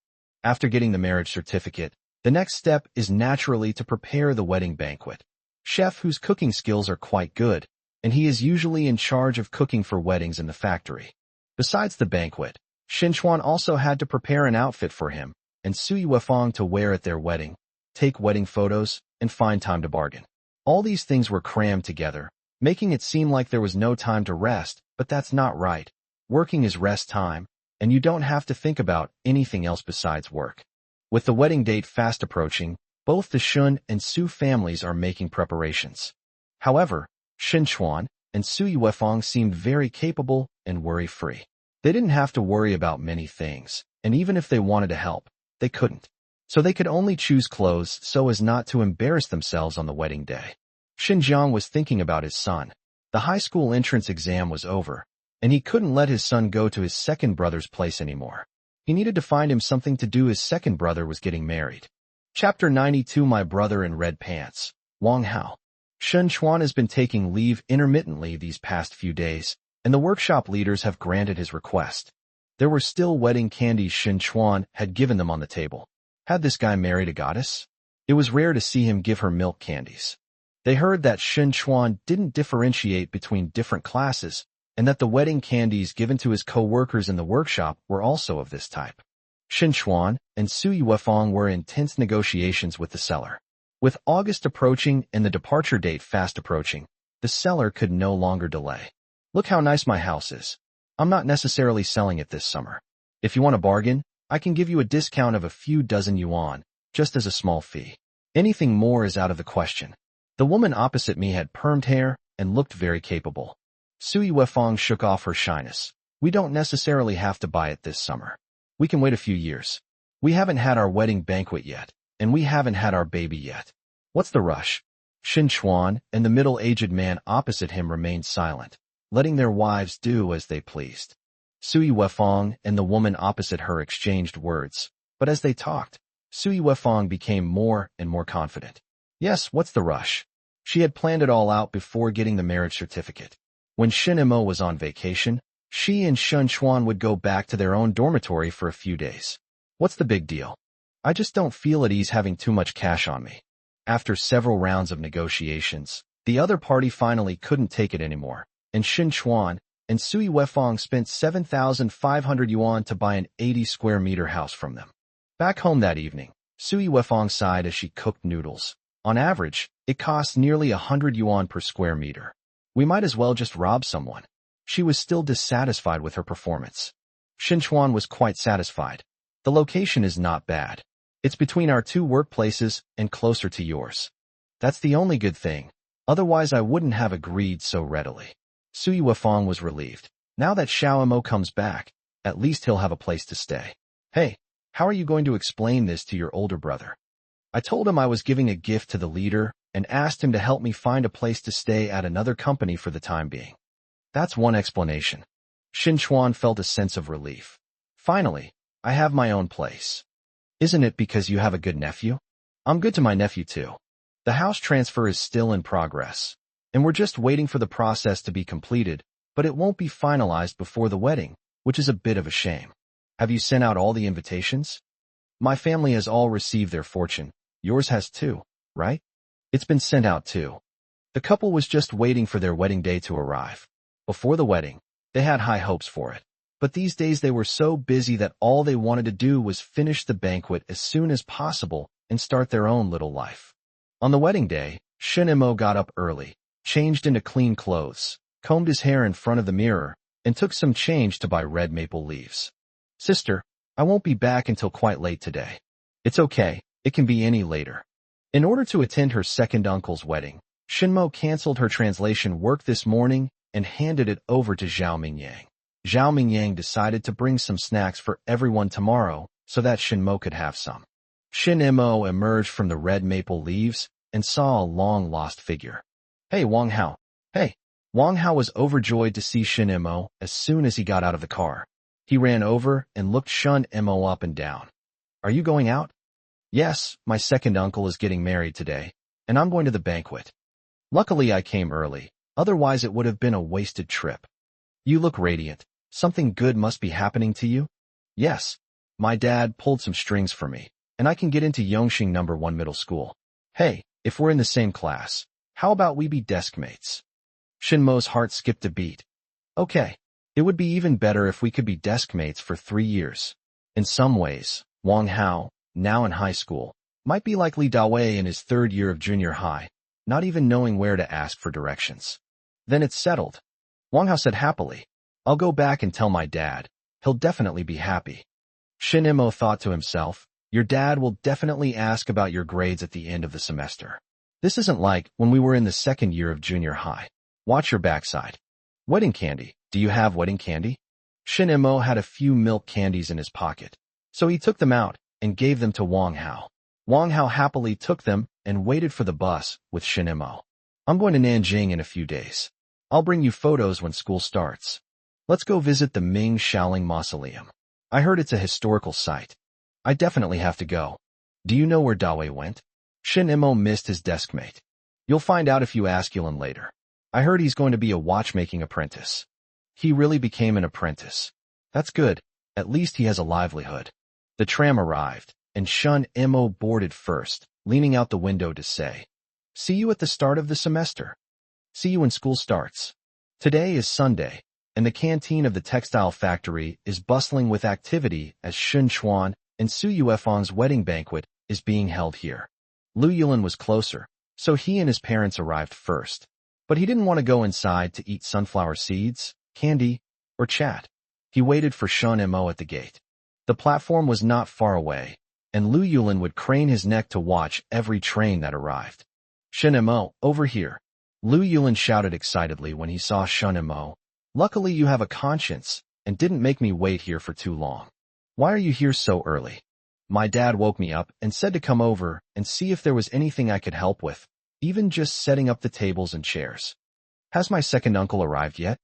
After getting the marriage certificate, the next step is naturally to prepare the wedding banquet. Chef Hu's cooking skills are quite good, and he is usually in charge of cooking for weddings in the factory. Besides the banquet, Xin Chuan also had to prepare an outfit for him and Su Yuefeng to wear at their wedding, take wedding photos, and find time to bargain. All these things were crammed together, making it seem like there was no time to rest, but that's not right. Working is rest time, and you don't have to think about anything else besides work. With the wedding date fast approaching, both the Shun and Su families are making preparations. However, Xin Chuan and Su Yuefeng seemed very capable and worry-free. They didn't have to worry about many things, and even if they wanted to help, they couldn't. So they could only choose clothes so as not to embarrass themselves on the wedding day. Xinjiang was thinking about his son. The high school entrance exam was over, and he couldn't let his son go to his second brother's place anymore. He needed to find him something to do. His second brother was getting married. Chapter 92 My Brother in Red Pants. Wang Hao. Xin Chuan has been taking leave intermittently these past few days, and the workshop leaders have granted his request. There were still wedding candies Xin Chuan had given them on the table. Had this guy married a goddess? It was rare to see him give her milk candies. They heard that Xin Chuan didn't differentiate between different classes, and that the wedding candies given to his co-workers in the workshop were also of this type. Xin Chuan and Su Yuefeng were in tense negotiations with the seller. With August approaching and the departure date fast approaching, the seller could no longer delay. Look how nice my house is. I'm not necessarily selling it this summer. If you want a bargain, I can give you a discount of a few dozen yuan, just as a small fee. Anything more is out of the question. The woman opposite me had permed hair and looked very capable. Sui Wefang shook off her shyness. We don't necessarily have to buy it this summer. We can wait a few years. We haven't had our wedding banquet yet, and we haven't had our baby yet. What's the rush? Shin Chuan and the middle-aged man opposite him remained silent, letting their wives do as they pleased. Sui Wefang and the woman opposite her exchanged words, but as they talked, Sui Wefang became more and more confident. Yes, what's the rush? She had planned it all out before getting the marriage certificate. When Shin Imo was on vacation, she and Shun Chuan would go back to their own dormitory for a few days. What's the big deal? I just don't feel at ease having too much cash on me. After several rounds of negotiations, the other party finally couldn't take it anymore, and Shin Chuan and Sui Wefang spent 7,500 yuan to buy an 80-square-meter house from them. Back home that evening, Sui Wefang sighed as she cooked noodles. On average, it costs nearly 100 yuan per square meter. We might as well just rob someone. She was still dissatisfied with her performance. Shin Chuan was quite satisfied. The location is not bad. It's between our two workplaces and closer to yours. That's the only good thing. Otherwise I wouldn't have agreed so readily. Sui Wefang was relieved. Now that Xiao Mo comes back, at least he'll have a place to stay. Hey, how are you going to explain this to your older brother? I told him I was giving a gift to the leader and asked him to help me find a place to stay at another company for the time being. That's one explanation. Shin Chuan felt a sense of relief. Finally, I have my own place. Isn't it because you have a good nephew? I'm good to my nephew too. The house transfer is still in progress, and we're just waiting for the process to be completed, but it won't be finalized before the wedding, which is a bit of a shame. Have you sent out all the invitations? My family has all received their fortune. Yours has too, right? It's been sent out too. The couple was just waiting for their wedding day to arrive. Before the wedding, they had high hopes for it. But these days they were so busy that all they wanted to do was finish the banquet as soon as possible and start their own little life. On the wedding day, Shin Imo got up early, changed into clean clothes, combed his hair in front of the mirror, and took some change to buy red maple leaves. Sister, I won't be back until quite late today. It's okay, it can be any later. In order to attend her second uncle's wedding, Shinmo canceled her translation work this morning and handed it over to Zhao Mingyang. Zhao Mingyang decided to bring some snacks for everyone tomorrow so that Shinmo could have some. Shin Imo emerged from the red maple leaves and saw a long-lost figure. Hey, Wang Hao. Hey. Wang Hao was overjoyed to see Shin Imo as soon as he got out of the car. He ran over and looked Shun Imo up and down. Are you going out? Yes, my second uncle is getting married today, and I'm going to the banquet. Luckily I came early, otherwise it would have been a wasted trip. You look radiant. Something good must be happening to you? Yes. My dad pulled some strings for me, and I can get into Yongxing No. 1 middle school. Hey, if we're in the same class, how about we be desk mates? Shinmo's heart skipped a beat. Okay. It would be even better if we could be desk mates for 3 years. In some ways, Wang Hao, now in high school, might be like Li Dawei in his 3rd year of junior high, not even knowing where to ask for directions. Then it's settled. Wang Hao said happily. I'll go back and tell my dad. He'll definitely be happy. Shin Imo thought to himself, your dad will definitely ask about your grades at the end of the semester. This isn't like when we were in the 2nd year of junior high. Watch your backside. Wedding candy. Do you have wedding candy? Shin Imo had a few milk candies in his pocket, so he took them out and gave them to Wang Hao. Wang Hao happily took them and waited for the bus with Shin Imo. I'm going to Nanjing in a few days. I'll bring you photos when school starts. Let's go visit the Ming Shaoling Mausoleum. I heard it's a historical site. I definitely have to go. Do you know where Dawei went? Shin Imo missed his deskmate. You'll find out if you ask Yulin later. I heard he's going to be a watchmaking apprentice. He really became an apprentice. That's good. At least he has a livelihood. The tram arrived, and Shun Imo boarded first, leaning out the window to say, see you at the start of the semester. See you when school starts. Today is Sunday, and the canteen of the textile factory is bustling with activity as Shun Chuan and Su Yuefang's wedding banquet is being held here. Lu Yulin was closer, so he and his parents arrived first. But he didn't want to go inside to eat sunflower seeds, candy, or chat. He waited for Shun Imo at the gate. The platform was not far away, and Lu Yulin would crane his neck to watch every train that arrived. Shin Imo, over here. Lu Yulin shouted excitedly when he saw Shun and Mo. Luckily you have a conscience, and didn't make me wait here for too long. Why are you here so early? My dad woke me up and said to come over and see if there was anything I could help with, even just setting up the tables and chairs. Has my second uncle arrived yet?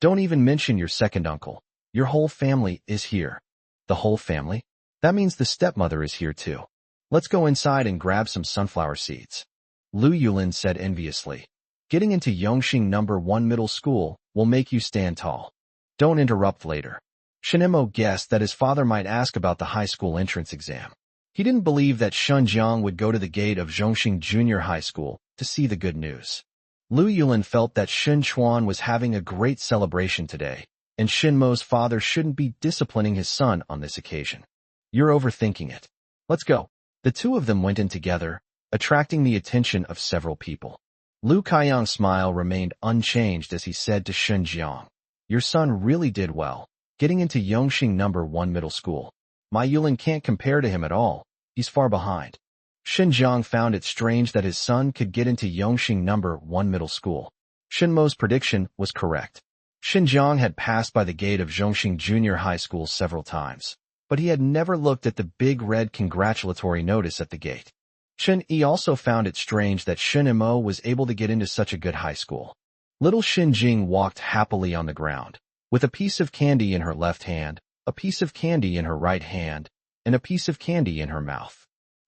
Don't even mention your second uncle. Your whole family is here. The whole family? That means the stepmother is here too. Let's go inside and grab some sunflower seeds. Lu Yulin said enviously. Getting into Yongxing No. 1 middle school will make you stand tall. Don't interrupt later. Shinemo guessed that his father might ask about the high school entrance exam. He didn't believe that Shun Jiang would go to the gate of Zhongxing Junior High School to see the good news. Lu Yulin felt that Shin Chuan was having a great celebration today, and Shinmo's father shouldn't be disciplining his son on this occasion. You're overthinking it. Let's go. The two of them went in together, attracting the attention of several people. Lu Kaiyang's smile remained unchanged as he said to Shun Jiang, your son really did well, getting into Yongxing No. 1 middle school. My Yulin can't compare to him at all, he's far behind. Shin Jiang found it strange that his son could get into Yongxing No. 1 middle school. Shinmo's prediction was correct. Shin Jiang had passed by the gate of Zhongxing Junior High School several times, but he had never looked at the big red congratulatory notice at the gate. Shin Yi also found it strange that Shin Mo was able to get into such a good high school. Little Shin Jing walked happily on the ground, with a piece of candy in her left hand, a piece of candy in her right hand, and a piece of candy in her mouth.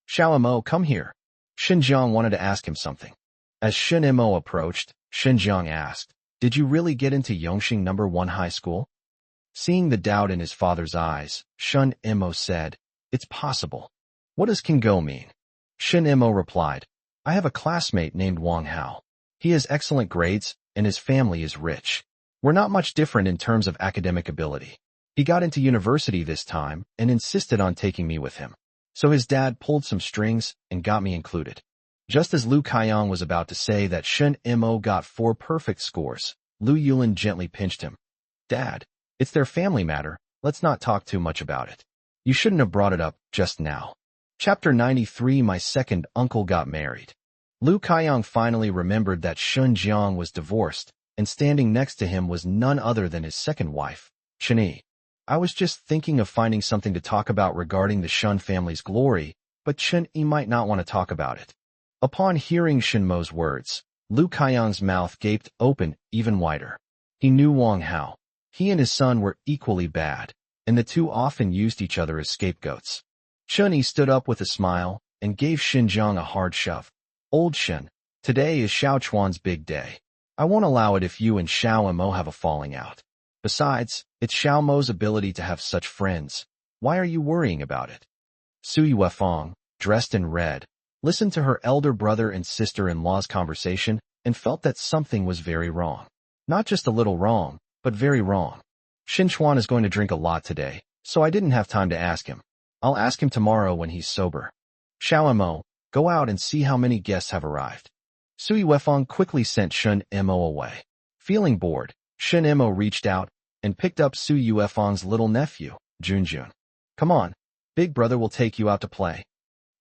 Xiao Mo, come here. Shin Jiang wanted to ask him something. As Shin Mo approached, Shin Jiang asked, did you really get into Yongxing No. 1 high school? Seeing the doubt in his father's eyes, Shin Mo said, it's possible. What does can go mean? Shin Mo replied, I have a classmate named Wang Hao. He has excellent grades, and his family is rich. We're not much different in terms of academic ability. He got into university this time and insisted on taking me with him. So his dad pulled some strings and got me included. Just as Lu Kaiyang was about to say that Shin Mo got 4 perfect scores, Lu Yulin gently pinched him. Dad, it's their family matter, let's not talk too much about it. You shouldn't have brought it up just now. Chapter 93 My second uncle got married. Lu Kaiyang finally remembered that Shun Jiang was divorced, and standing next to him was none other than his second wife, Shin Yi. I was just thinking of finding something to talk about regarding the Shun family's glory, but Shin Yi might not want to talk about it. Upon hearing Shin Mo's words, Lu Kaiyang's mouth gaped open even wider. He knew Wang Hao. He and his son were equally bad, and the two often used each other as scapegoats. Shun Yi stood up with a smile and gave Shin Jiang a hard shove. Old Shin, today is Xiao Chuan's big day. I won't allow it if you and Xiao Mo have a falling out. Besides, it's Xiao Mo's ability to have such friends. Why are you worrying about it? Sui Weifang, dressed in red, listened to her elder brother and sister-in-law's conversation and felt that something was very wrong. Not just a little wrong, but very wrong. Shin Chuan is going to drink a lot today, so I didn't have time to ask him. I'll ask him tomorrow when he's sober. Xiao Mo, go out and see how many guests have arrived. Sui Weifang quickly sent Shun Mo away. Feeling bored, Shin Mo reached out and picked up Sui Weifang's little nephew, Junjun. Come on, big brother will take you out to play.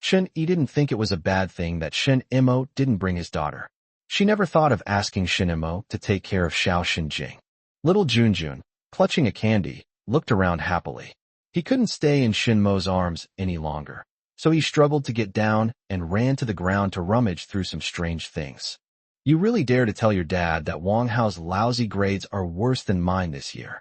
Shin Yi didn't think it was a bad thing that Shin Mo didn't bring his daughter. She never thought of asking Shin Mo to take care of Xiao Xinjing. Little Junjun, clutching a candy, looked around happily. He couldn't stay in Shin Mo's arms any longer, so he struggled to get down and ran to the ground to rummage through some strange things. You really dare to tell your dad that Wang Hao's lousy grades are worse than mine this year.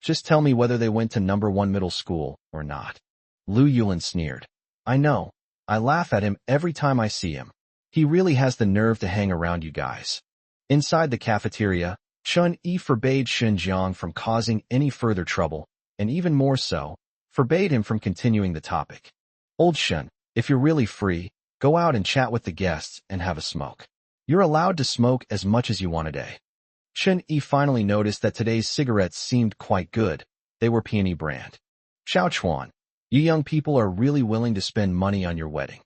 Just tell me whether they went to No. 1 middle school or not. Lu Yulin sneered. I know. I laugh at him every time I see him. He really has the nerve to hang around you guys. Inside the cafeteria, Shun Yi forbade Shin Jiang from causing any further trouble, and even more so, forbade him from continuing the topic. Old Shin, if you're really free, go out and chat with the guests and have a smoke. You're allowed to smoke as much as you want a day. Shin Yi finally noticed that today's cigarettes seemed quite good. They were Peony brand. Xiao Chuan, you young people are really willing to spend money on your wedding.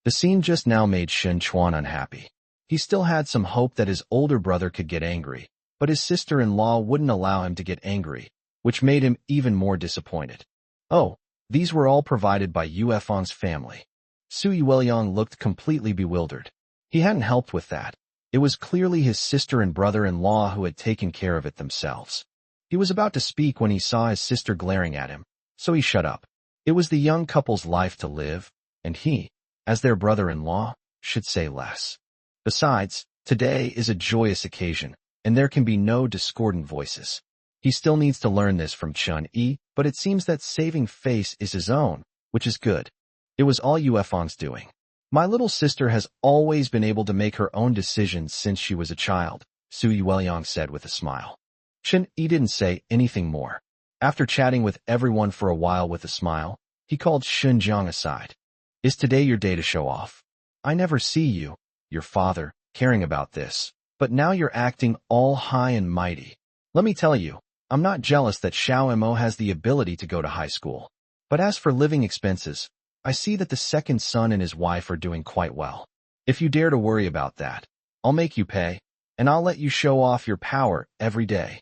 The scene just now made Shin Chuan unhappy. He still had some hope that his older brother could get angry, but his sister-in-law wouldn't allow him to get angry, which made him even more disappointed. Oh, these were all provided by Yuefang's family. Sui Weiliang looked completely bewildered. He hadn't helped with that. It was clearly his sister and brother-in-law who had taken care of it themselves. He was about to speak when he saw his sister glaring at him, so he shut up. It was the young couple's life to live, and he, as their brother-in-law, should say less. Besides, today is a joyous occasion, and there can be no discordant voices. He still needs to learn this from Chun-Yi, but it seems that saving face is his own, which is good. It was all Yuefeng's doing. My little sister has always been able to make her own decisions since she was a child, Su Yueliang said with a smile. Chun-Yi didn't say anything more. After chatting with everyone for a while with a smile, he called Xinjiang aside. Is today your day to show off? I never see you, your father, caring about this, but now you're acting all high and mighty. Let me tell you, I'm not jealous that Xiao Mo has the ability to go to high school. But as for living expenses, I see that the second son and his wife are doing quite well. If you dare to worry about that, I'll make you pay, and I'll let you show off your power every day.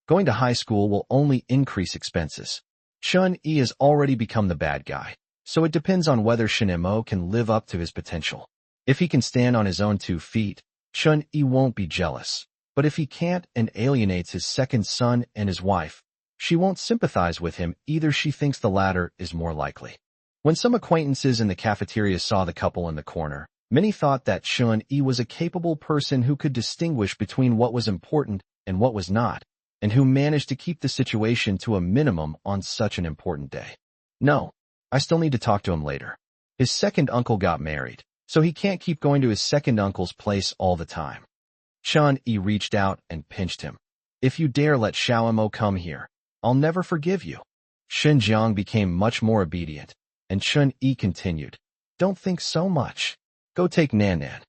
Going to high school will only increase expenses. Chun-Yi has already become the bad guy, so it depends on whether Shin-Mo can live up to his potential. If he can stand on his own 2 feet, Chun-Yi won't be jealous. But if he can't and alienates his second son and his wife, she won't sympathize with him either. She thinks the latter is more likely. When some acquaintances in the cafeteria saw the couple in the corner, many thought that Chun-Yi was a capable person who could distinguish between what was important and what was not, and who managed to keep the situation to a minimum on such an important day. No, I still need to talk to him later. His second uncle got married, so he can't keep going to his second uncle's place all the time. Chun-Yi reached out and pinched him. If you dare let Xiaomo come here, I'll never forgive you. Xinjiang became much more obedient, and Chun-Yi continued. Don't think so much. Go take Nan-Nan.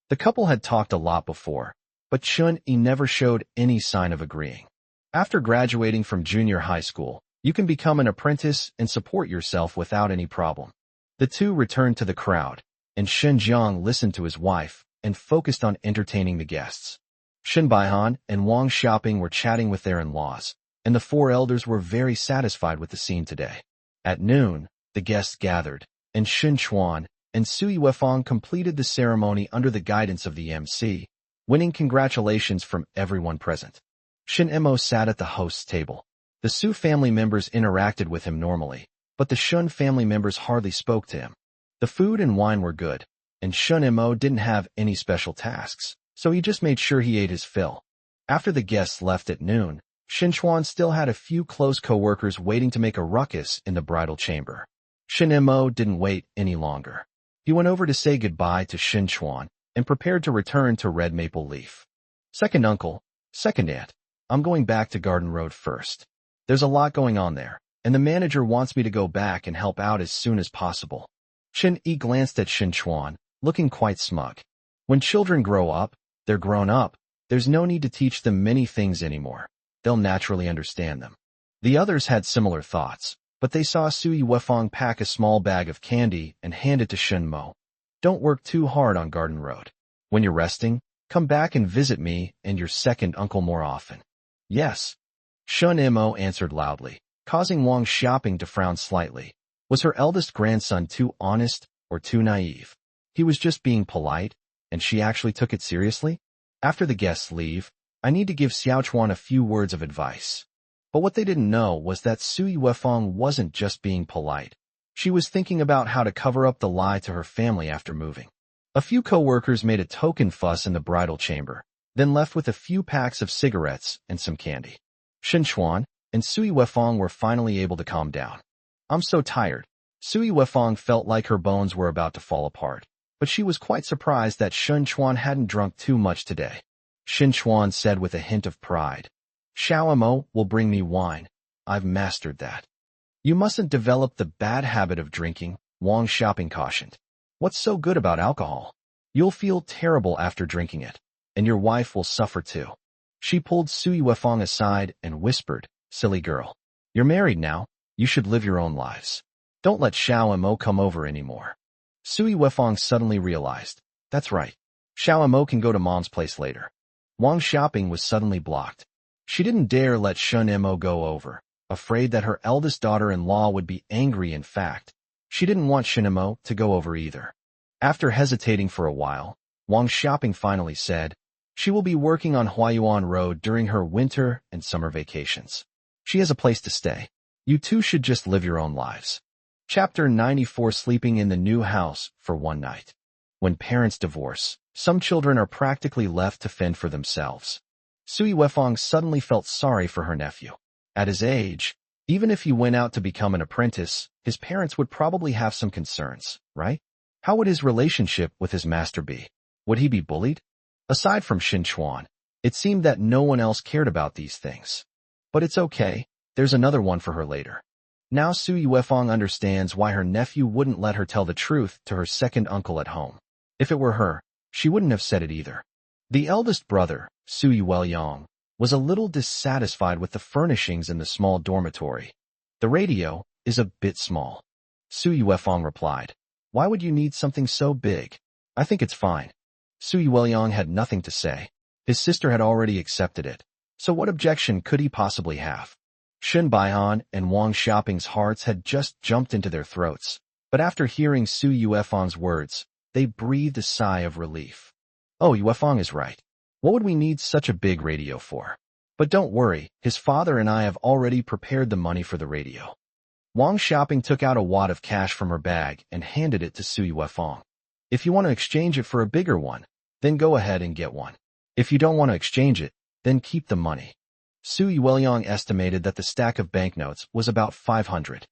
The couple had talked a lot before, but Chun-Yi never showed any sign of agreeing. After graduating from junior high school, you can become an apprentice and support yourself without any problem. The two returned to the crowd, and Xinjiang listened to his wife and focused on entertaining the guests. Shin Baihan and Wang Xiaoping were chatting with their in-laws, and the 4 elders were very satisfied with the scene today. At noon, the guests gathered, and Xin Chuan and Sui Wefang completed the ceremony under the guidance of the MC, winning congratulations from everyone present. Shin Mo sat at the host's table. The Su family members interacted with him normally, but the Shun family members hardly spoke to him. The food and wine were good, and Shun Mo didn't have any special tasks, so he just made sure he ate his fill. After the guests left at noon, Xin Chuan still had a few close co-workers waiting to make a ruckus in the bridal chamber. Shin Mo didn't wait any longer. He went over to say goodbye to Xin Chuan and prepared to return to Red Maple Leaf. Second uncle, second aunt, I'm going back to Garden Road first. There's a lot going on there, and the manager wants me to go back and help out as soon as possible. Xin-Yi glanced at Xin Chuan, looking quite smug. When children grow up, they're grown up. There's no need to teach them many things anymore. They'll naturally understand them. The others had similar thoughts, but they saw Sui Wefang pack a small bag of candy and hand it to Shin Mo. Don't work too hard on Garden Road. When you're resting, come back and visit me and your second uncle more often. Yes. Shun Mo answered loudly, causing Wang Xiaoping to frown slightly. Was her eldest grandson too honest or too naive? He was just being polite, and she actually took it seriously? After the guests leave, I need to give Xiaochuan a few words of advice. But what they didn't know was that Sui Wefang wasn't just being polite. She was thinking about how to cover up the lie to her family after moving. A few co-workers made a token fuss in the bridal chamber, then left with a few packs of cigarettes and some candy. Xin Chuan and Sui Wefang were finally able to calm down. I'm so tired. Sui Wefang felt like her bones were about to fall apart, but she was quite surprised that Xin Chuan hadn't drunk too much today. Xin Chuan said with a hint of pride, Xiao Mo will bring me wine. I've mastered that. You mustn't develop the bad habit of drinking, Wang Xiaoping cautioned. What's so good about alcohol? You'll feel terrible after drinking it, and your wife will suffer too. She pulled Sui Wefang aside and whispered, silly girl. You're married now. You should live your own lives. Don't let Xiao Mo come over anymore. Sui Wefang suddenly realized, that's right. Xiao Mo can go to mom's place later. Wang Xiaoping was suddenly blocked. She didn't dare let Shun Mo go over, afraid that her eldest daughter-in-law would be angry. In fact, she didn't want Shin Mo to go over either. After hesitating for a while, Wang Xiaoping finally said, She will be working on Huayuan Road during her winter and summer vacations. She has a place to stay. You two should just live your own lives. Chapter 94, Sleeping in the New House for One Night. When parents divorce, some children are practically left to fend for themselves. Sui Wefang suddenly felt sorry for her nephew. At his age, even if he went out to become an apprentice, his parents would probably have some concerns, right? How would his relationship with his master be? Would he be bullied? Aside from Xin Chuan, it seemed that no one else cared about these things. But it's okay, there's another one for her later. Now Sui Wefang understands why her nephew wouldn't let her tell the truth to her second uncle at home. If it were her, she wouldn't have said it either. The eldest brother, Sui Welyong, was a little dissatisfied with the furnishings in the small dormitory. The radio is a bit small. Sui Wefang replied, "Why would you need something so big? I think it's fine." Sui Welyong had nothing to say. His sister had already accepted it, so what objection could he possibly have? Shen Baihan and Wang Xiaoping's hearts had just jumped into their throats, but after hearing Sui Yuefang's words, they breathed a sigh of relief. Oh, Yuefang is right. What would we need such a big radio for? But don't worry, his father and I have already prepared the money for the radio. Wang Xiaoping took out a wad of cash from her bag and handed it to Sui Wefang. If you want to exchange it for a bigger one, then go ahead and get one. If you don't want to exchange it, then keep the money. Sui Welyong estimated that the stack of banknotes was about 500.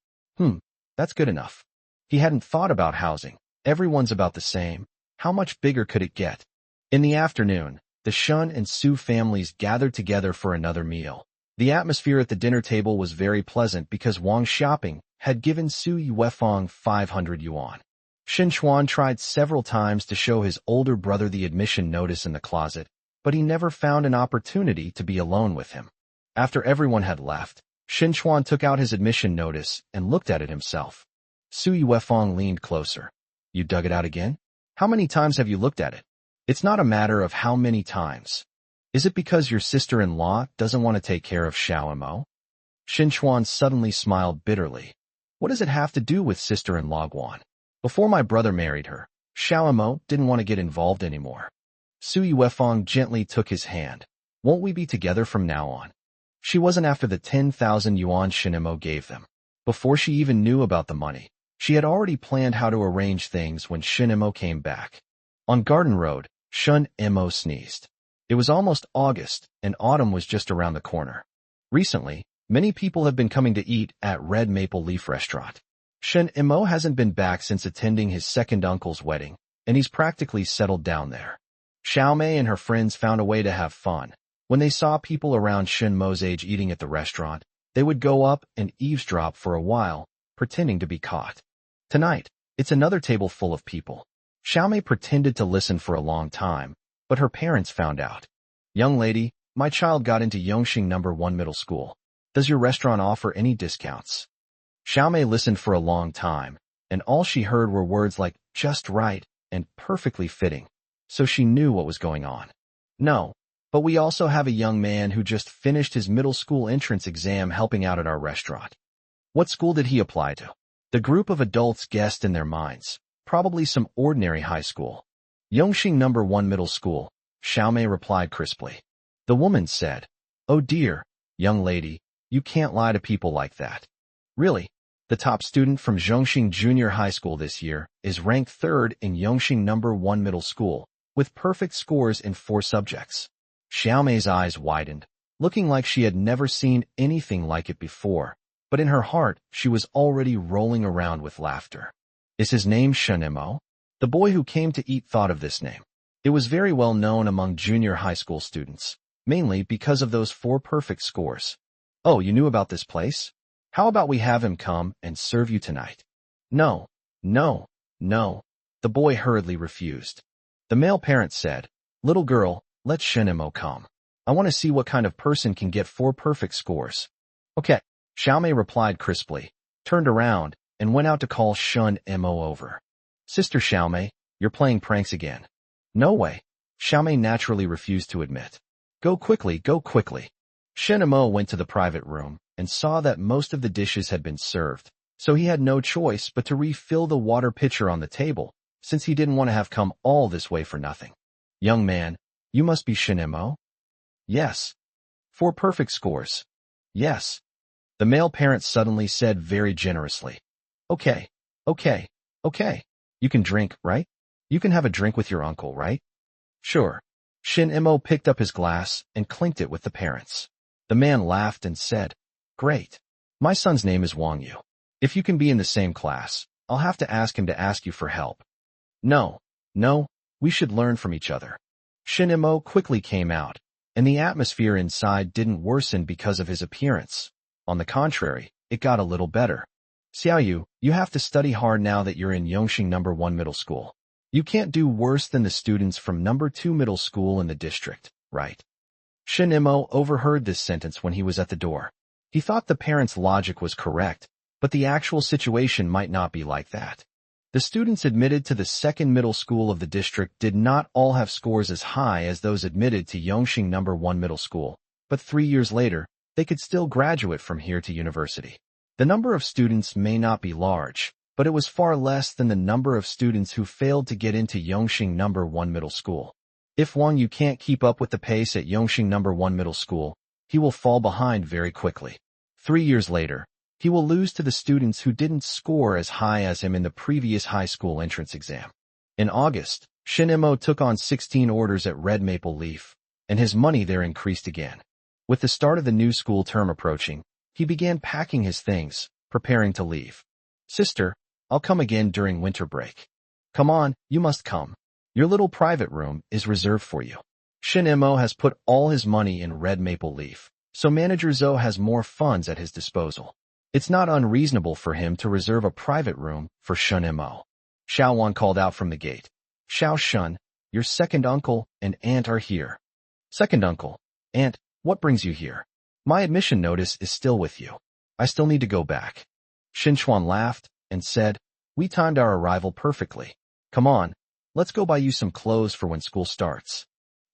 That's good enough. He hadn't thought about housing. Everyone's about the same. How much bigger could it get? In the afternoon, the Shun and Su families gathered together for another meal. The atmosphere at the dinner table was very pleasant because Wang Xiaoping had given Sui Wefang 500 yuan. Xin Chuan tried several times to show his older brother the admission notice in the closet, but he never found an opportunity to be alone with him. After everyone had left, Xin Chuan took out his admission notice and looked at it himself. Sui Wefang leaned closer. You dug it out again? How many times have you looked at it? It's not a matter of how many times. Is it because your sister-in-law doesn't want to take care of Xiaomo? Xin Chuan suddenly smiled bitterly. What does it have to do with sister-in-law Guan? Before my brother married her, Xiaomo didn't want to get involved anymore. Sui Wefang gently took his hand. Won't we be together from now on? She wasn't after the 10,000 yuan Shinemo gave them. Before she even knew about the money, she had already planned how to arrange things when Shinemo came back. On Garden Road, Shun Emo sneezed. It was almost August, and autumn was just around the corner. Recently, many people have been coming to eat at Red Maple Leaf Restaurant. Shun Emo hasn't been back since attending his second uncle's wedding, and he's practically settled down there. Xiaomei and her friends found a way to have fun. When they saw people around Shen Mo's age eating at the restaurant, they would go up and eavesdrop for a while, pretending to be caught. Tonight, it's another table full of people. Xiaomei pretended to listen for a long time, but her parents found out. Young lady, my child got into Yongxing No. 1 middle school. Does your restaurant offer any discounts? Xiaomei listened for a long time, and all she heard were words like just right and perfectly fitting, so she knew what was going on. No, but we also have a young man who just finished his middle school entrance exam helping out at our restaurant. What school did he apply to? The group of adults guessed in their minds, probably some ordinary high school. Yongxing No. 1 middle school, Xiaomei replied crisply. The woman said, Oh dear, young lady, you can't lie to people like that. Really? The top student from Zhongxing Junior High School this year is ranked third in Yongxing No. 1 middle school, with perfect scores in 4 subjects. Xiaomei's eyes widened, looking like she had never seen anything like it before, but in her heart she was already rolling around with laughter. Is his name Shenemo? The boy who came to eat thought of this name. It was very well known among junior high school students, mainly because of those 4 perfect scores. Oh, you knew about this place? How about we have him come and serve you tonight? No, no, no. The boy hurriedly refused. The male parent said, Little girl, let Shenemo come. I want to see what kind of person can get 4 perfect scores. Okay, Xiaomei replied crisply, turned around, and went out to call Shun Mo over. Sister Xiaomei, you're playing pranks again. No way. Xiaomei naturally refused to admit. Go quickly, go quickly. Shen Mo went to the private room and saw that most of the dishes had been served, so he had no choice but to refill the water pitcher on the table, since he didn't want to have come all this way for nothing. Young man, You must be Shin Mo? Yes. 4 perfect scores. Yes. The male parent suddenly said very generously. Okay, okay, okay. You can drink, right? You can have a drink with your uncle, right? Sure. Shin Mo picked up his glass and clinked it with the parents. The man laughed and said, Great. My son's name is Wang Yu. If you can be in the same class, I'll have to ask him to ask you for help. No, no, we should learn from each other. Shin Mo quickly came out, and the atmosphere inside didn't worsen because of his appearance. On the contrary, it got a little better. Xiaoyu, you have to study hard now that you're in Yongxing No. 1 middle school. You can't do worse than the students from No. 2 middle school in the district, right? Shin Mo overheard this sentence when he was at the door. He thought the parents' logic was correct, but the actual situation might not be like that. The students admitted to the second middle school of the district did not all have scores as high as those admitted to Yongxing No. 1 middle school, but 3 years later, they could still graduate from here to university. The number of students may not be large, but it was far less than the number of students who failed to get into Yongxing No. 1 middle school. If Wang Yu can't keep up with the pace at Yongxing No. 1 middle school, he will fall behind very quickly. 3 years later, he will lose to the students who didn't score as high as him in the previous high school entrance exam. In August, Shin Mo took on 16 orders at Red Maple Leaf, and his money there increased again. With the start of the new school term approaching, he began packing his things, preparing to leave. Sister, I'll come again during winter break. Come on, you must come. Your little private room is reserved for you. Shin Mo has put all his money in Red Maple Leaf, so Manager Zhou has more funds at his disposal. It's not unreasonable for him to reserve a private room for Shin Mo. Xiao Wan called out from the gate. Xiao Shun, your second uncle and aunt are here. Second uncle, aunt, what brings you here? My admission notice is still with you. I still need to go back. Shin Chuan laughed and said, We timed our arrival perfectly. Come on, let's go buy you some clothes for when school starts.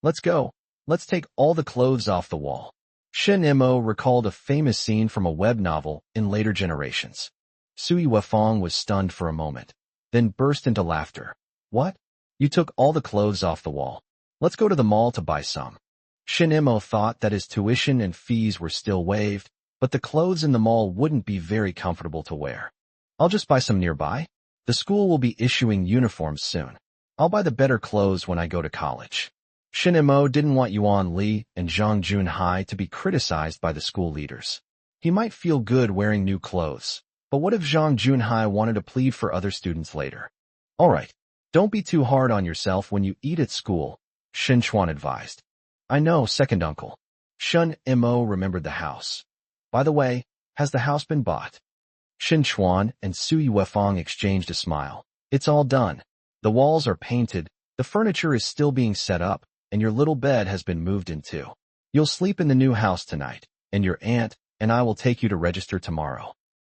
Let's go. Let's take all the clothes off the wall. Shin Mo recalled a famous scene from a web novel in later generations. Sui Wefong was stunned for a moment, then burst into laughter. What? You took all the clothes off the wall. Let's go to the mall to buy some. Shin Mo thought that his tuition and fees were still waived, but the clothes in the mall wouldn't be very comfortable to wear. I'll just buy some nearby. The school will be issuing uniforms soon. I'll buy the better clothes when I go to college. Shin Mo didn't want Yuan Li and Zhang Junhai to be criticized by the school leaders. He might feel good wearing new clothes, but what if Zhang Junhai wanted to plead for other students later? All right, don't be too hard on yourself when you eat at school, Shin Chuan advised. I know, second uncle. Shin Mo remembered the house. By the way, has the house been bought? Shin Chuan and Sui Wefong exchanged a smile. It's all done. The walls are painted, the furniture is still being set up, and your little bed has been moved into. You'll sleep in the new house tonight, and your aunt and I will take you to register tomorrow.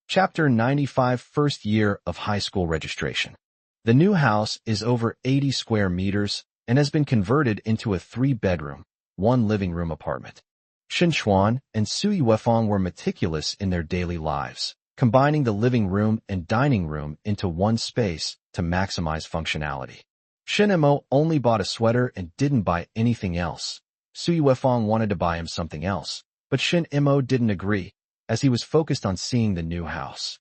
Chapter 95 First Year of High School Registration. The new house is over 80 square meters and has been converted into a 3-bedroom, 1 living room apartment. Shin Chuan and Sui Wefong were meticulous in their daily lives, combining the living room and dining room into one space to maximize functionality. Shin Mo only bought a sweater and didn't buy anything else. Sui Wefong wanted to buy him something else, but Shin Mo didn't agree, as he was focused on seeing the new house.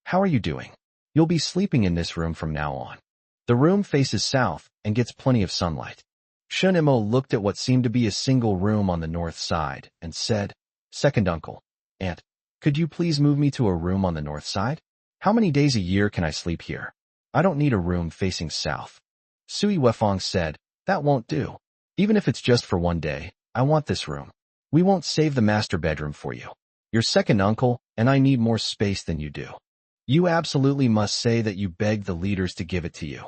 How are you doing? You'll be sleeping in this room from now on. The room faces south and gets plenty of sunlight. Shin Mo looked at what seemed to be a single room on the north side and said, Second uncle, aunt, could you please move me to a room on the north side? How many days a year can I sleep here? I don't need a room facing south. Sui Wefong said, That won't do. Even if it's just for 1 day, I want this room. We won't save the master bedroom for you. You're second uncle, and I need more space than you do. You absolutely must say that you begged the leaders to give it to you.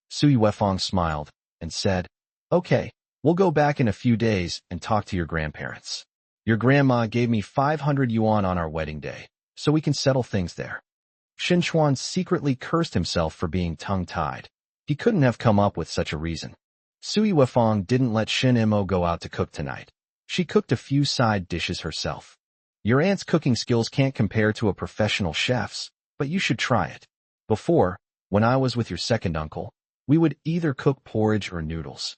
Sui Wefong smiled and said, Okay, we'll go back in a few days and talk to your grandparents. Your grandma gave me 500 yuan on our wedding day, so we can settle things there. Shin Chuan secretly cursed himself for being tongue-tied. He couldn't have come up with such a reason. Sui Wefong didn't let Shin Mo go out to cook tonight. She cooked a few side dishes herself. Your aunt's cooking skills can't compare to a professional chef's, but you should try it. Before, when I was with your second uncle, we would either cook porridge or noodles.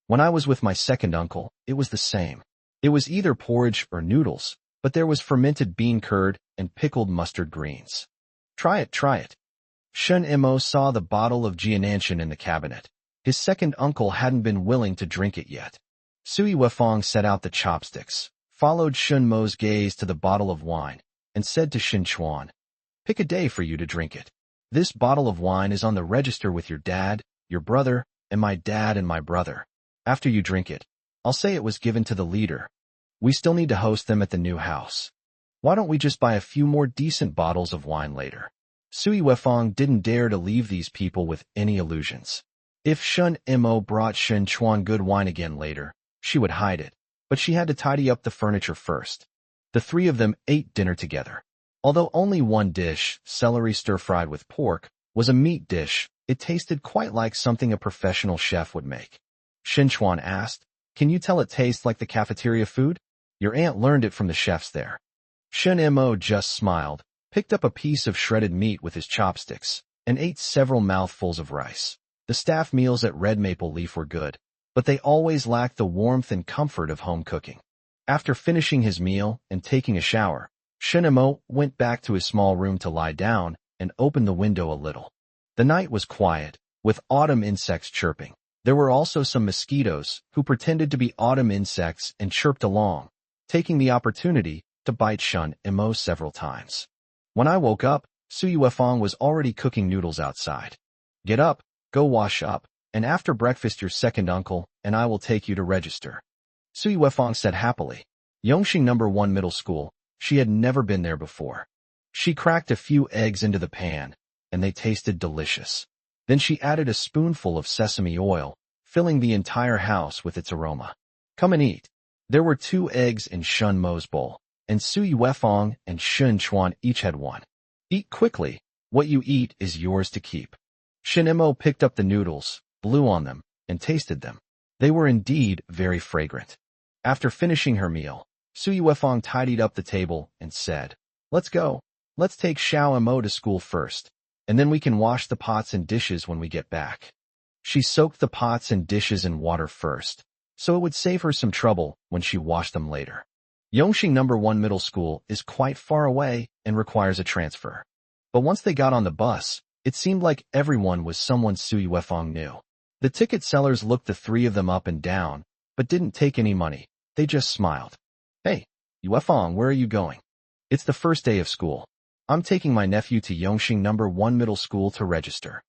When I was with my second uncle, it was the same. It was either porridge or noodles, but there was fermented bean curd and pickled mustard greens. Try it, try it. Shun Imo saw the bottle of Jiananshan in the cabinet. His second uncle hadn't been willing to drink it yet. Sui Wefang set out the chopsticks, followed Shun Mo's gaze to the bottle of wine, and said to Shin Chuan, "Pick a day for you to drink it. This bottle of wine is on the register with your dad, your brother, and my dad and my brother. After you drink it, I'll say it was given to the leader. We still need to host them at the new house. Why don't we just buy a few more decent bottles of wine later?" Sui Wefang didn't dare to leave these people with any illusions. If Shun Imo brought Shin Chuan good wine again later, she would hide it, but she had to tidy up the furniture first. The three of them ate dinner together. Although only one dish, celery stir-fried with pork, was a meat dish, it tasted quite like something a professional chef would make. Shin Chuan asked, "Can you tell it tastes like the cafeteria food? Your aunt learned it from the chefs there." Shin Imo just smiled, picked up a piece of shredded meat with his chopsticks, and ate several mouthfuls of rice. The staff meals at Red Maple Leaf were good, but they always lacked the warmth and comfort of home cooking. After finishing his meal and taking a shower, Shin Imo went back to his small room to lie down and open the window a little. The night was quiet, with autumn insects chirping. There were also some mosquitoes who pretended to be autumn insects and chirped along, taking the opportunity to bite Shun Imo several times. When I woke up, Sui Wefang was already cooking noodles outside. "Get up, go wash up, and after breakfast your second uncle and I will take you to register," Sui Wefang said happily. Yongxing No. 1 Middle School, she had never been there before. She cracked a few eggs into the pan, and they tasted delicious. Then she added a spoonful of sesame oil, filling the entire house with its aroma. "Come and eat." There were 2 eggs in Shun Mo's bowl, and Sui Wefang and Shin Chuan each had 1. "Eat quickly. What you eat is yours to keep." Shin Imo picked up the noodles, blew on them, and tasted them. They were indeed very fragrant. After finishing her meal, Sui Wefang tidied up the table and said, "Let's go. Let's take Xiao Imo to school first, and then we can wash the pots and dishes when we get back." She soaked the pots and dishes in water first, so it would save her some trouble when she washed them later. Yongxing No. 1 Middle School is quite far away and requires a transfer. But once they got on the bus, it seemed like everyone was someone Sui Wefang knew. The ticket sellers looked the 3 of them up and down, but didn't take any money. They just smiled. "Hey, Wefang, where are you going?" "It's the first day of school. I'm taking my nephew to Yongxing No. 1 Middle School to register."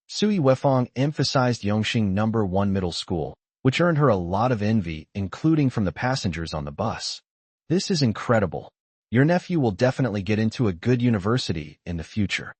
Sui Wefang emphasized Yongxing No. 1 Middle School, which earned her a lot of envy, including from the passengers on the bus. "This is incredible. Your nephew will definitely get into a good university in the future."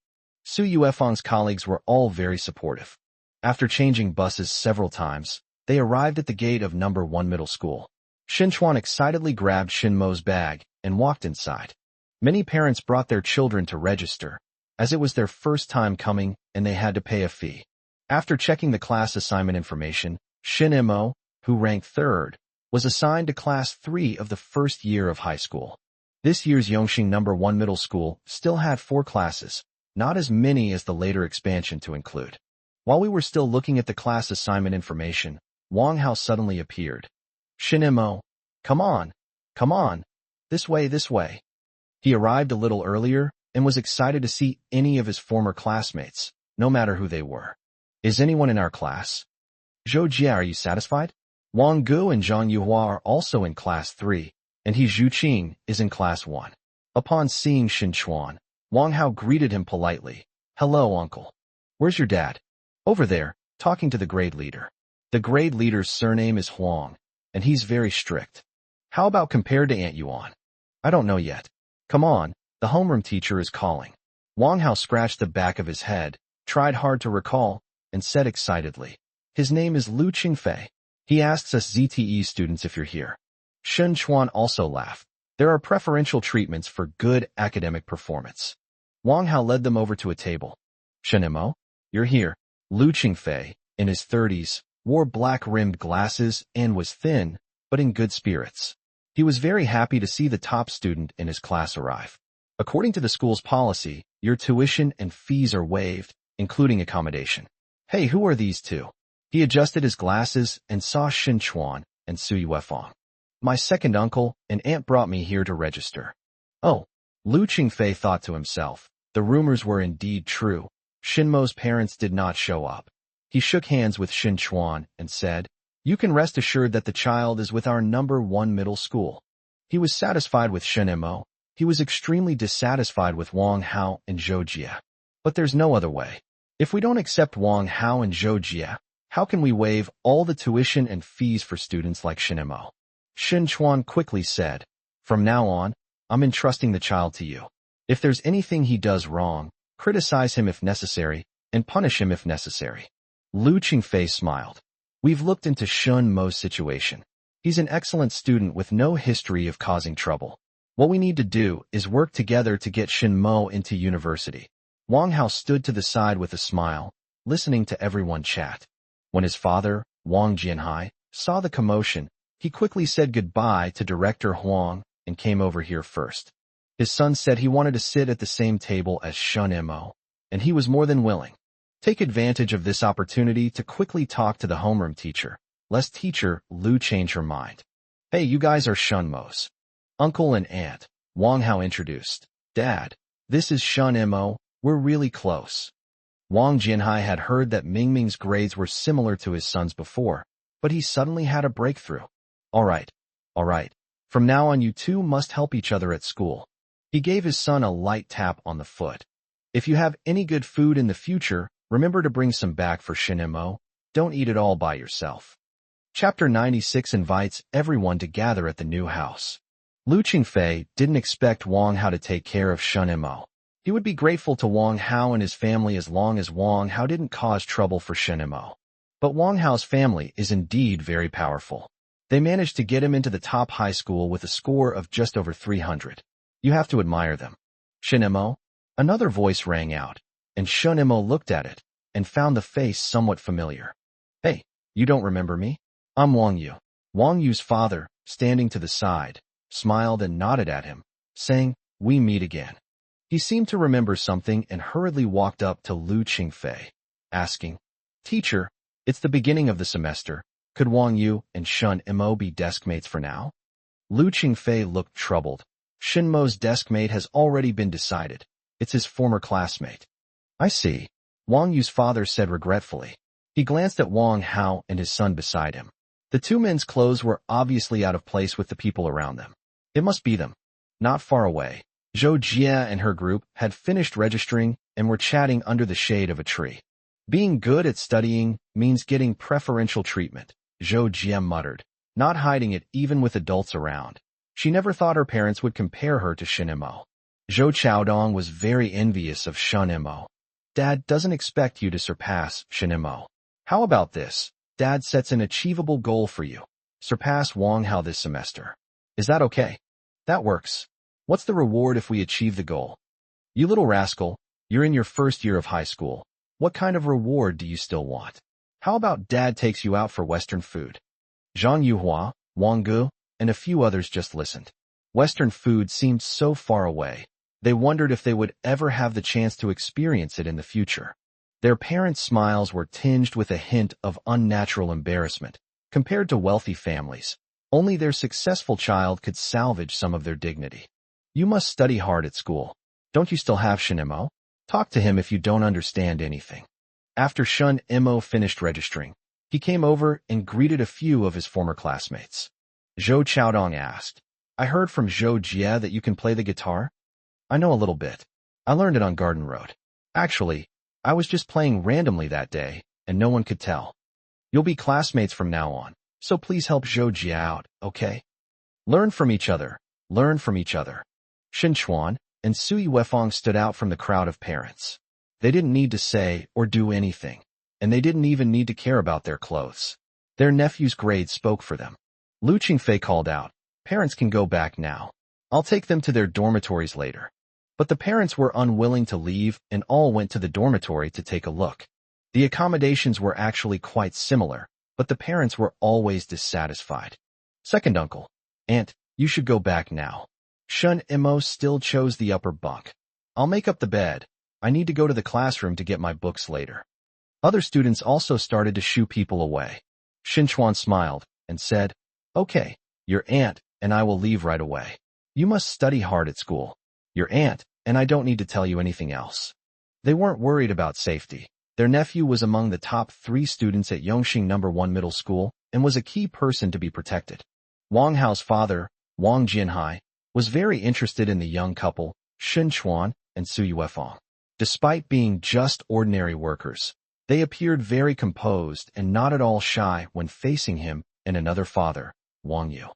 Sui Wefang's colleagues were all very supportive. After changing buses several times, they arrived at the gate of No. 1 Middle School. Shin Chuan excitedly grabbed Shin Mo's bag and walked inside. Many parents brought their children to register, as it was their first time coming and they had to pay a fee. After checking the class assignment information, Shin Imo, who ranked 3rd, was assigned to Class 3 of the first year of high school. This year's Yongxing No. 1 Middle School still had 4 classes, not as many as the later expansion to include. While we were still looking at the class assignment information, Wang Hao suddenly appeared. "Shin Imo, come on, come on, this way, this way." He arrived a little earlier and was excited to see any of his former classmates, no matter who they were. "Is anyone in our class? Zhou Jia, are you satisfied? Wang Gu and Zhang Yuhua are also in Class 3, and he Zhu Qing is in Class 1. Upon seeing Shin Chuan, Wang Hao greeted him politely. "Hello, uncle. Where's your dad?" "Over there, talking to the grade leader. The grade leader's surname is Huang, and he's very strict." "How about compared to Aunt Yuan?" "I don't know yet. Come on, the homeroom teacher is calling." Wang Hao scratched the back of his head, tried hard to recall, and said excitedly, "His name is Lu Qingfei. He asks us ZTE students if you're here." Shin Chuan also laughed. There are preferential treatments for good academic performance. Wang Hao led them over to a table. "Shin Imo, you're here." Lu Qingfei, in his 30s, wore black-rimmed glasses and was thin, but in good spirits. He was very happy to see the top student in his class arrive. "According to the school's policy, your tuition and fees are waived, including accommodation." "Hey, who are these 2? He adjusted his glasses and saw Shin Chuan and Su Yuefang. My second uncle and aunt brought me here to register. Oh, Lu Qingfei thought to himself. The rumors were indeed true. Shinmo's parents did not show up. He shook hands with Shin Chuan and said, "You can rest assured that the child is with our number 1 middle school." He was satisfied with Shin Mo. He was extremely dissatisfied with Wang Hao and Zhou Jie. But there's no other way. If we don't accept Wang Hao and Zhou Jie, how can we waive all the tuition and fees for students like Shin Mo? Shin Chuan quickly said, "From now on, I'm entrusting the child to you. If there's anything he does wrong, criticize him if necessary, and punish him if necessary." Lu Qingfei smiled. "We've looked into Shin Mo's situation. He's an excellent student with no history of causing trouble. What we need to do is work together to get Shin Mo into university." Wang Hao stood to the side with a smile, listening to everyone chat. When his father, Wang Jianhai, saw the commotion, he quickly said goodbye to Director Huang and came over here first. His son said he wanted to sit at the same table as Shin Mo, and he was more than willing. Take advantage of this opportunity to quickly talk to the homeroom teacher, lest teacher Lu change her mind. "Hey, you guys are Shin Mo's uncle and aunt," Wang Hao introduced. "Dad, this is Shin Mo, we're really close." Wang Jianhai had heard that Mingming's grades were similar to his son's before, but he suddenly had a breakthrough. All right. From now on you two must help each other at school." He gave his son a light tap on the foot. "If you have any good food in the future, remember to bring some back for Shin Mo. Don't eat it all by yourself." Chapter 96 invites everyone to gather at the new house. Lu Qingfei didn't expect Wang Hao to take care of Shin Mo. He would be grateful to Wang Hao and his family as long as Wang Hao didn't cause trouble for Shin Mo. But Wang Hao's family is indeed very powerful. They managed to get him into the top high school with a score of just over 300. You have to admire them. "Shin Mo?" Another voice rang out, and Shin Mo looked at it and found the face somewhat familiar. "Hey, you don't remember me? I'm Wang Yu." Wang Yu's father, standing to the side, smiled and nodded at him, saying, "We meet again." He seemed to remember something and hurriedly walked up to Lu Qingfei, asking, "Teacher, it's the beginning of the semester. Could Wang Yu and Shin Mo be deskmates for now?" Lu Qingfei looked troubled. Shin Mo's deskmate has already been decided. It's his former classmate. "I see," Wang Yu's father said regretfully. He glanced at Wang Hao and his son beside him. The two men's clothes were obviously out of place with the people around them. It must be them. Not far away, Zhou Jie and her group had finished registering and were chatting under the shade of a tree. "Being good at studying means getting preferential treatment," Zhou Jie muttered, not hiding it even with adults around. She never thought her parents would compare her to Shin Mo. Zhou Chaodong was very envious of Shin Mo. "Dad doesn't expect you to surpass Shin Mo. How about this? Dad sets an achievable goal for you. Surpass Wang Hao this semester. Is that okay?" "That works. What's the reward if we achieve the goal?" "You little rascal, you're in your first year of high school. What kind of reward do you still want? How about Dad takes you out for Western food?" Zhang Yuhua, Wang Gu, and a few others just listened. Western food seemed so far away. They wondered if they would ever have the chance to experience it in the future. Their parents' smiles were tinged with a hint of unnatural embarrassment. Compared to wealthy families, only their successful child could salvage some of their dignity. "You must study hard at school. Don't you still have Shin Mo? Talk to him if you don't understand anything." After Shin Mo finished registering, he came over and greeted a few of his former classmates. Zhou Chaodong asked, "I heard from Zhou Jie that you can play the guitar?" "I know a little bit. I learned it on Garden Road. Actually, I was just playing randomly that day, and no one could tell. You'll be classmates from now on, so please help Zhou Jie out, okay? Learn from each other. Learn from each other." Shin Chuan and Su Yuefang stood out from the crowd of parents. They didn't need to say or do anything, and they didn't even need to care about their clothes. Their nephew's grades spoke for them. Lu Qingfei called out, "Parents can go back now. I'll take them to their dormitories later." But the parents were unwilling to leave and all went to the dormitory to take a look. The accommodations were actually quite similar, but the parents were always dissatisfied. "Second uncle, aunt, you should go back now." Shin Mo still chose the upper bunk. "I'll make up the bed. I need to go to the classroom to get my books later." Other students also started to shoo people away. Xinchuan smiled and said, "Okay, your aunt and I will leave right away. You must study hard at school. Your aunt and I don't need to tell you anything else." They weren't worried about safety. Their nephew was among the top 3 students at Yongxing No. 1 Middle School and was a key person to be protected. Wang Hao's father, Wang Jinhai, was very interested in the young couple, Shen Chuan and Su Yuefang. Despite being just ordinary workers, they appeared very composed and not at all shy when facing him and another father, Wang Yu.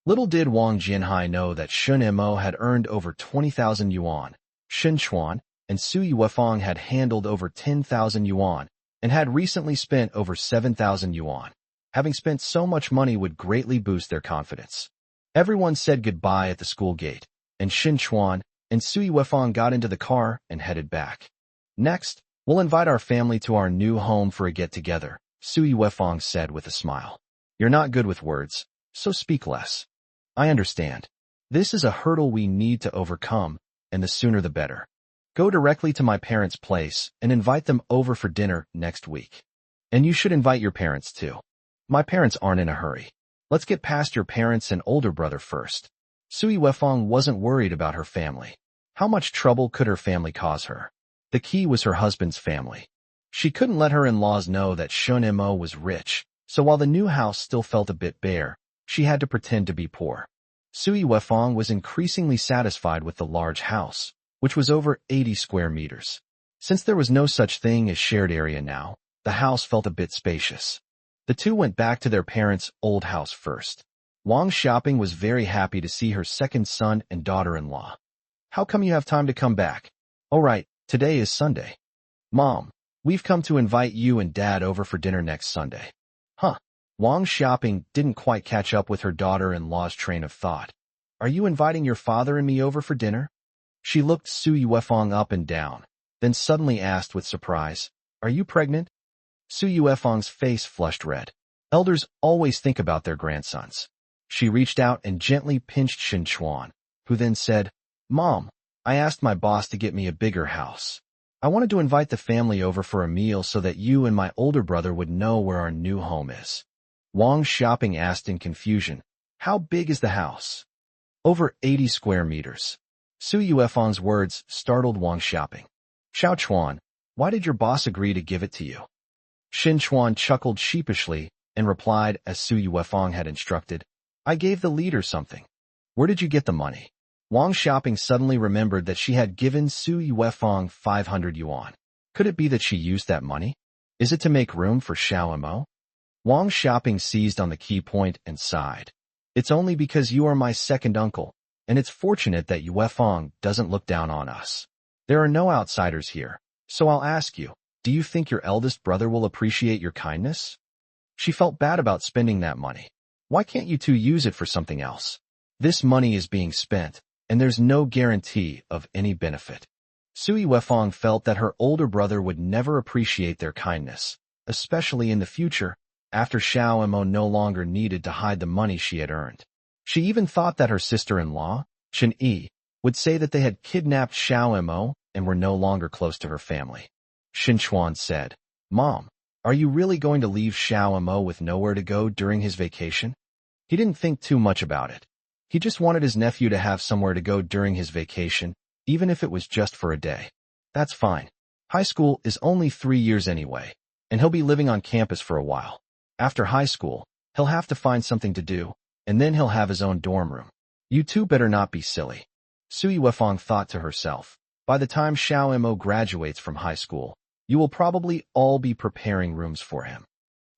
Little did Wang Jinhai know that Shen Mo had earned over 20,000 yuan, Shen Chuan and Su Yuefang had handled over 10,000 yuan and had recently spent over 7,000 yuan. Having spent so much money would greatly boost their confidence. Everyone said goodbye at the school gate, and Shen Chuan and Su Yuefang got into the car and headed back. "Next, we'll invite our family to our new home for a get-together," Su Yuefang said with a smile. "You're not good with words, so speak less." "I understand. This is a hurdle we need to overcome, and the sooner the better. Go directly to my parents' place and invite them over for dinner next week. And you should invite your parents too. My parents aren't in a hurry. Let's get past your parents and older brother first." Su Yuefang wasn't worried about her family. How much trouble could her family cause her? The key was her husband's family. She couldn't let her in-laws know that Shen Mo was rich, so while the new house still felt a bit bare, she had to pretend to be poor. Su Yuefang was increasingly satisfied with the large house, which was over 80 square meters. Since there was no such thing as shared area now, the house felt a bit spacious. The two went back to their parents' old house first. Wang Xiaoping was very happy to see her second son and daughter-in-law. "How come you have time to come back?" "Oh right, today is Sunday." "Mom, we've come to invite you and Dad over for dinner next Sunday." "Huh." Wang Xiaoping didn't quite catch up with her daughter-in-law's train of thought. "Are you inviting your father and me over for dinner?" She looked Su Yuefang up and down, then suddenly asked with surprise, "Are you pregnant?" Su Yuefang's face flushed red. Elders always think about their grandsons. She reached out and gently pinched Shen Chuan, who then said, "Mom, I asked my boss to get me a bigger house. I wanted to invite the family over for a meal so that you and my older brother would know where our new home is." Wang Xiaoping asked in confusion, "How big is the house?" "Over 80 square meters." Su Yuefang's words startled Wang Xiaoping. "Xiao Chuan, why did your boss agree to give it to you?" Shen Chuan chuckled sheepishly and replied as Su Yuefang had instructed, "I gave the leader something." "Where did you get the money?" Wang Xiaoping suddenly remembered that she had given Su Yuefang 500 yuan. Could it be that she used that money? Is it to make room for Xiao Mo? Wang Xiaoping seized on the key point and sighed. "It's only because you are my second uncle, and it's fortunate that Yuefang doesn't look down on us. There are no outsiders here, so I'll ask you, do you think your eldest brother will appreciate your kindness?" She felt bad about spending that money. "Why can't you two use it for something else? This money is being spent, and there's no guarantee of any benefit." Su Yuefang felt that her older brother would never appreciate their kindness, especially in the future, after Xiao Mo no longer needed to hide the money she had earned. She even thought that her sister-in-law, Chen Yi, would say that they had kidnapped Xiao Mo and were no longer close to her family. Shen Chuan said, "Mom, are you really going to leave Xiao Mo with nowhere to go during his vacation?" He didn't think too much about it. He just wanted his nephew to have somewhere to go during his vacation, even if it was just for a day. That's fine. High school is only 3 years anyway, and he'll be living on campus for a while. After high school, he'll have to find something to do, and then he'll have his own dorm room. You two better not be silly. Su Yuefang thought to herself, by the time Xiao Mo graduates from high school, you will probably all be preparing rooms for him.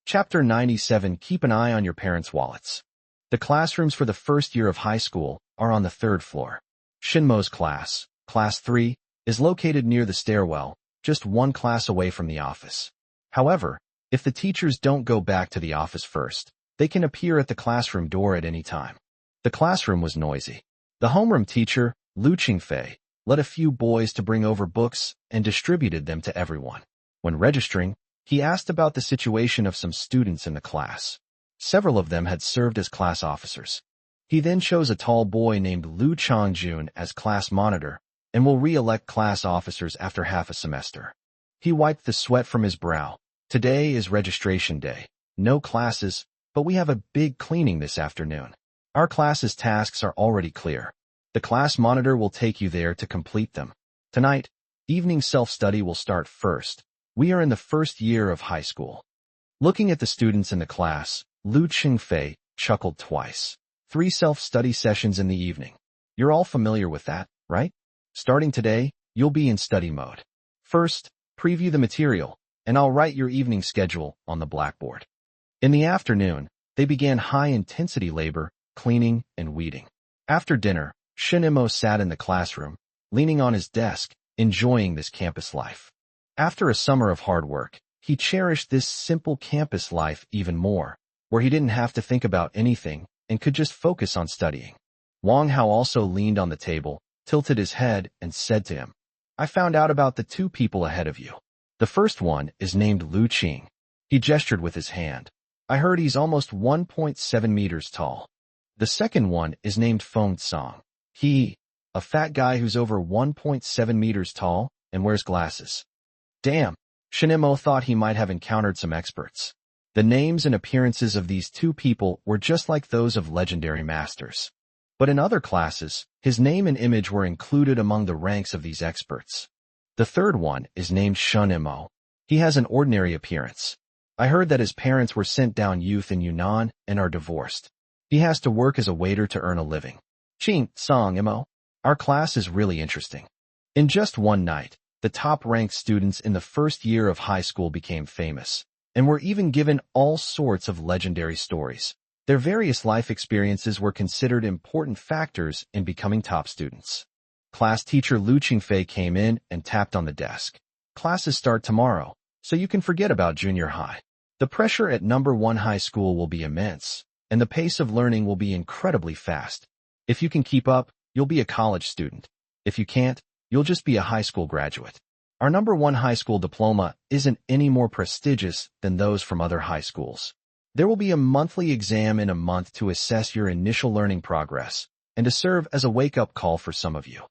Chapter 97. Keep an eye on your parents' wallets. The classrooms for the first year of high school are on the 3rd floor. Shinmo's class, Class 3, is located near the stairwell, just one class away from the office. However, if the teachers don't go back to the office first, they can appear at the classroom door at any time. The classroom was noisy. The homeroom teacher, Lu Qingfei, led a few boys to bring over books and distributed them to everyone. When registering, he asked about the situation of some students in the class. Several of them had served as class officers. He then chose a tall boy named Lu Changjun as class monitor and will re-elect class officers after half a semester. He wiped the sweat from his brow Today is registration day. No classes, but we have a big cleaning this afternoon. Our class's tasks are already clear. The class monitor will take you there to complete them. Tonight, evening self-study will start first. We are in the first year of high school. Looking at the students in the class, Lu Qingfei chuckled twice. 3 self-study sessions in the evening. You're all familiar with that, right? Starting today, you'll be in study mode. First, preview the material, and I'll write your evening schedule on the blackboard. In the afternoon, they began high-intensity labor, cleaning, and weeding. After dinner, Shinimo sat in the classroom, leaning on his desk, enjoying this campus life. After a summer of hard work, he cherished this simple campus life even more, where he didn't have to think about anything and could just focus on studying. Wang Hao also leaned on the table, tilted his head, and said to him, I found out about the 2 people ahead of you. The first one is named Lu Qing. He gestured with his hand. I heard he's almost 1.7 meters tall. The second one is named Feng Song. A fat guy who's over 1.7 meters tall and wears glasses. Damn, Shinimo thought he might have encountered some experts. The names and appearances of these 2 people were just like those of legendary masters. But in other classes, his name and image were included among the ranks of these experts. The third one is named Shinimo. He has an ordinary appearance. I heard that his parents were sent down youth in Yunnan and are divorced. He has to work as a waiter to earn a living. Ching, Song, Imo. Our class is really interesting. In just one night, the top-ranked students in the first year of high school became famous, and were even given all sorts of legendary stories. Their various life experiences were considered important factors in becoming top students. Class teacher Lu Qingfei came in and tapped on the desk. Classes start tomorrow, so you can forget about junior high. The pressure at number 1 high school will be immense, and the pace of learning will be incredibly fast. If you can keep up, you'll be a college student. If you can't, you'll just be a high school graduate. Our number 1 high school diploma isn't any more prestigious than those from other high schools. There will be a monthly exam in a month to assess your initial learning progress and to serve as a wake-up call for some of you.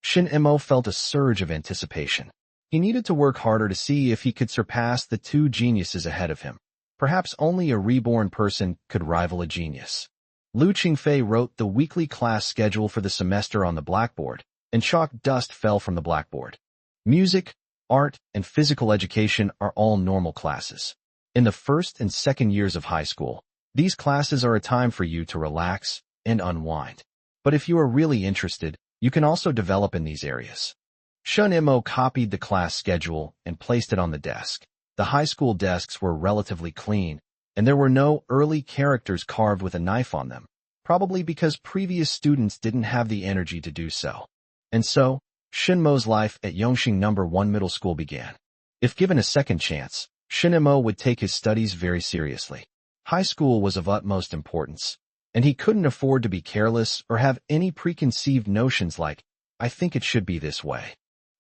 Shin Imo felt a surge of anticipation. He needed to work harder to see if he could surpass the 2 geniuses ahead of him. Perhaps only a reborn person could rival a genius. Lu Qingfei wrote the weekly class schedule for the semester on the blackboard, and chalk dust fell from the blackboard. Music, art, and physical education are all normal classes. In the first and second years of high school, these classes are a time for you to relax and unwind. But if you are really interested, you can also develop in these areas. Shun Imo copied the class schedule and placed it on the desk. The high school desks were relatively clean, and there were no early characters carved with a knife on them, probably because previous students didn't have the energy to do so. And so, Shinmo's life at Yongxing No. 1 Middle School began. If given a second chance, Shinmo would take his studies very seriously. High school was of utmost importance, and he couldn't afford to be careless or have any preconceived notions like, I think it should be this way.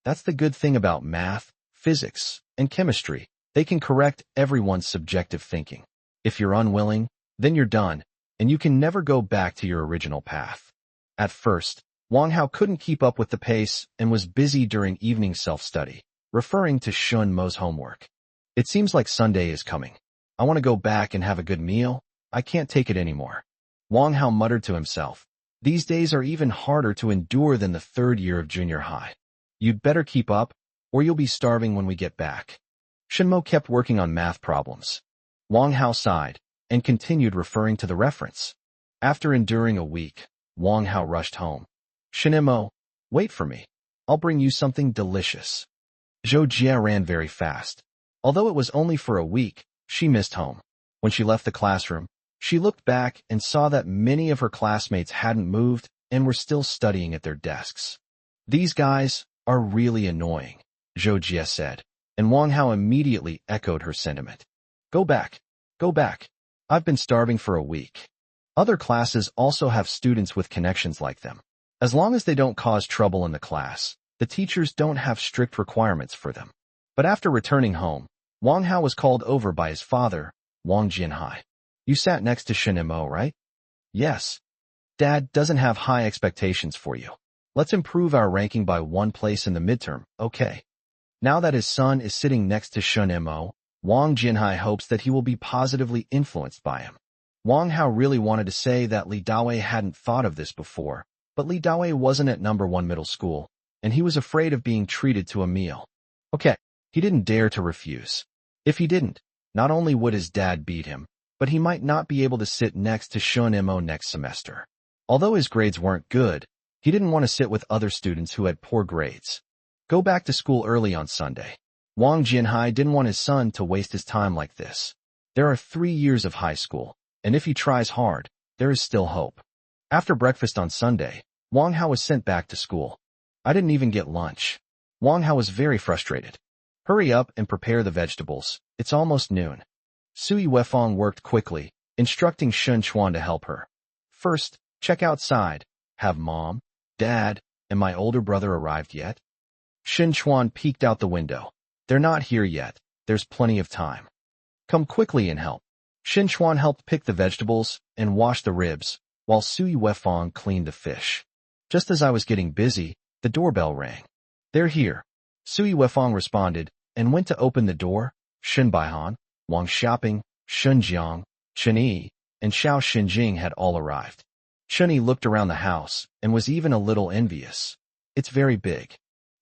That's the good thing about math, physics, and chemistry. They can correct everyone's subjective thinking. If you're unwilling, then you're done, and you can never go back to your original path. At first, Wang Hao couldn't keep up with the pace and was busy during evening self-study, referring to Shun Mo's homework. It seems like Sunday is coming. I want to go back and have a good meal. I can't take it anymore. Wang Hao muttered to himself. These days are even harder to endure than the 3rd year of junior high. You'd better keep up, or you'll be starving when we get back. Shinmo kept working on math problems. Wang Hao sighed and continued referring to the reference. After enduring a week, Wang Hao rushed home. Shinmo, wait for me. I'll bring you something delicious. Zhou Jie ran very fast. Although it was only for a week, she missed home. When she left the classroom, she looked back and saw that many of her classmates hadn't moved and were still studying at their desks. These guys are really annoying, Zhou Jie said, and Wang Hao immediately echoed her sentiment. Go back. Go back. I've been starving for a week. Other classes also have students with connections like them. As long as they don't cause trouble in the class, the teachers don't have strict requirements for them. But after returning home, Wang Hao was called over by his father, Wang Jianhai. You sat next to Shinmo, right? Yes. Dad doesn't have high expectations for you. Let's improve our ranking by 1 place in the midterm, okay? Now that his son is sitting next to Shinmo, Wang Jinhai hopes that he will be positively influenced by him. Wang Hao really wanted to say that Li Dawei hadn't thought of this before, but Li Dawei wasn't at #1 middle school, and he was afraid of being treated to a meal. Okay, he didn't dare to refuse. If he didn't, not only would his dad beat him, but he might not be able to sit next to Shun Mo next semester. Although his grades weren't good, he didn't want to sit with other students who had poor grades. Go back to school early on Sunday. Wang Jinhai didn't want his son to waste his time like this. There are 3 years of high school, and if he tries hard, there is still hope. After breakfast on Sunday, Wang Hao was sent back to school. I didn't even get lunch. Wang Hao was very frustrated. Hurry up and prepare the vegetables. It's almost noon. Sui Wefang worked quickly, instructing Shun Chuan to help her. First, check outside. Have Mom, Dad, and my older brother arrived yet? Shun Chuan peeked out the window. They're not here yet. There's plenty of time. Come quickly and help. Shin Chuan helped pick the vegetables and wash the ribs, while Sui Wefang cleaned the fish. Just as I was getting busy, the doorbell rang. They're here. Sui Wefang responded and went to open the door. Shin Baihan, Wang Xiaoping, Shun Jiang, Chen Yi, and Xiao Xinjing had all arrived. Chen Yi looked around the house and was even a little envious. It's very big.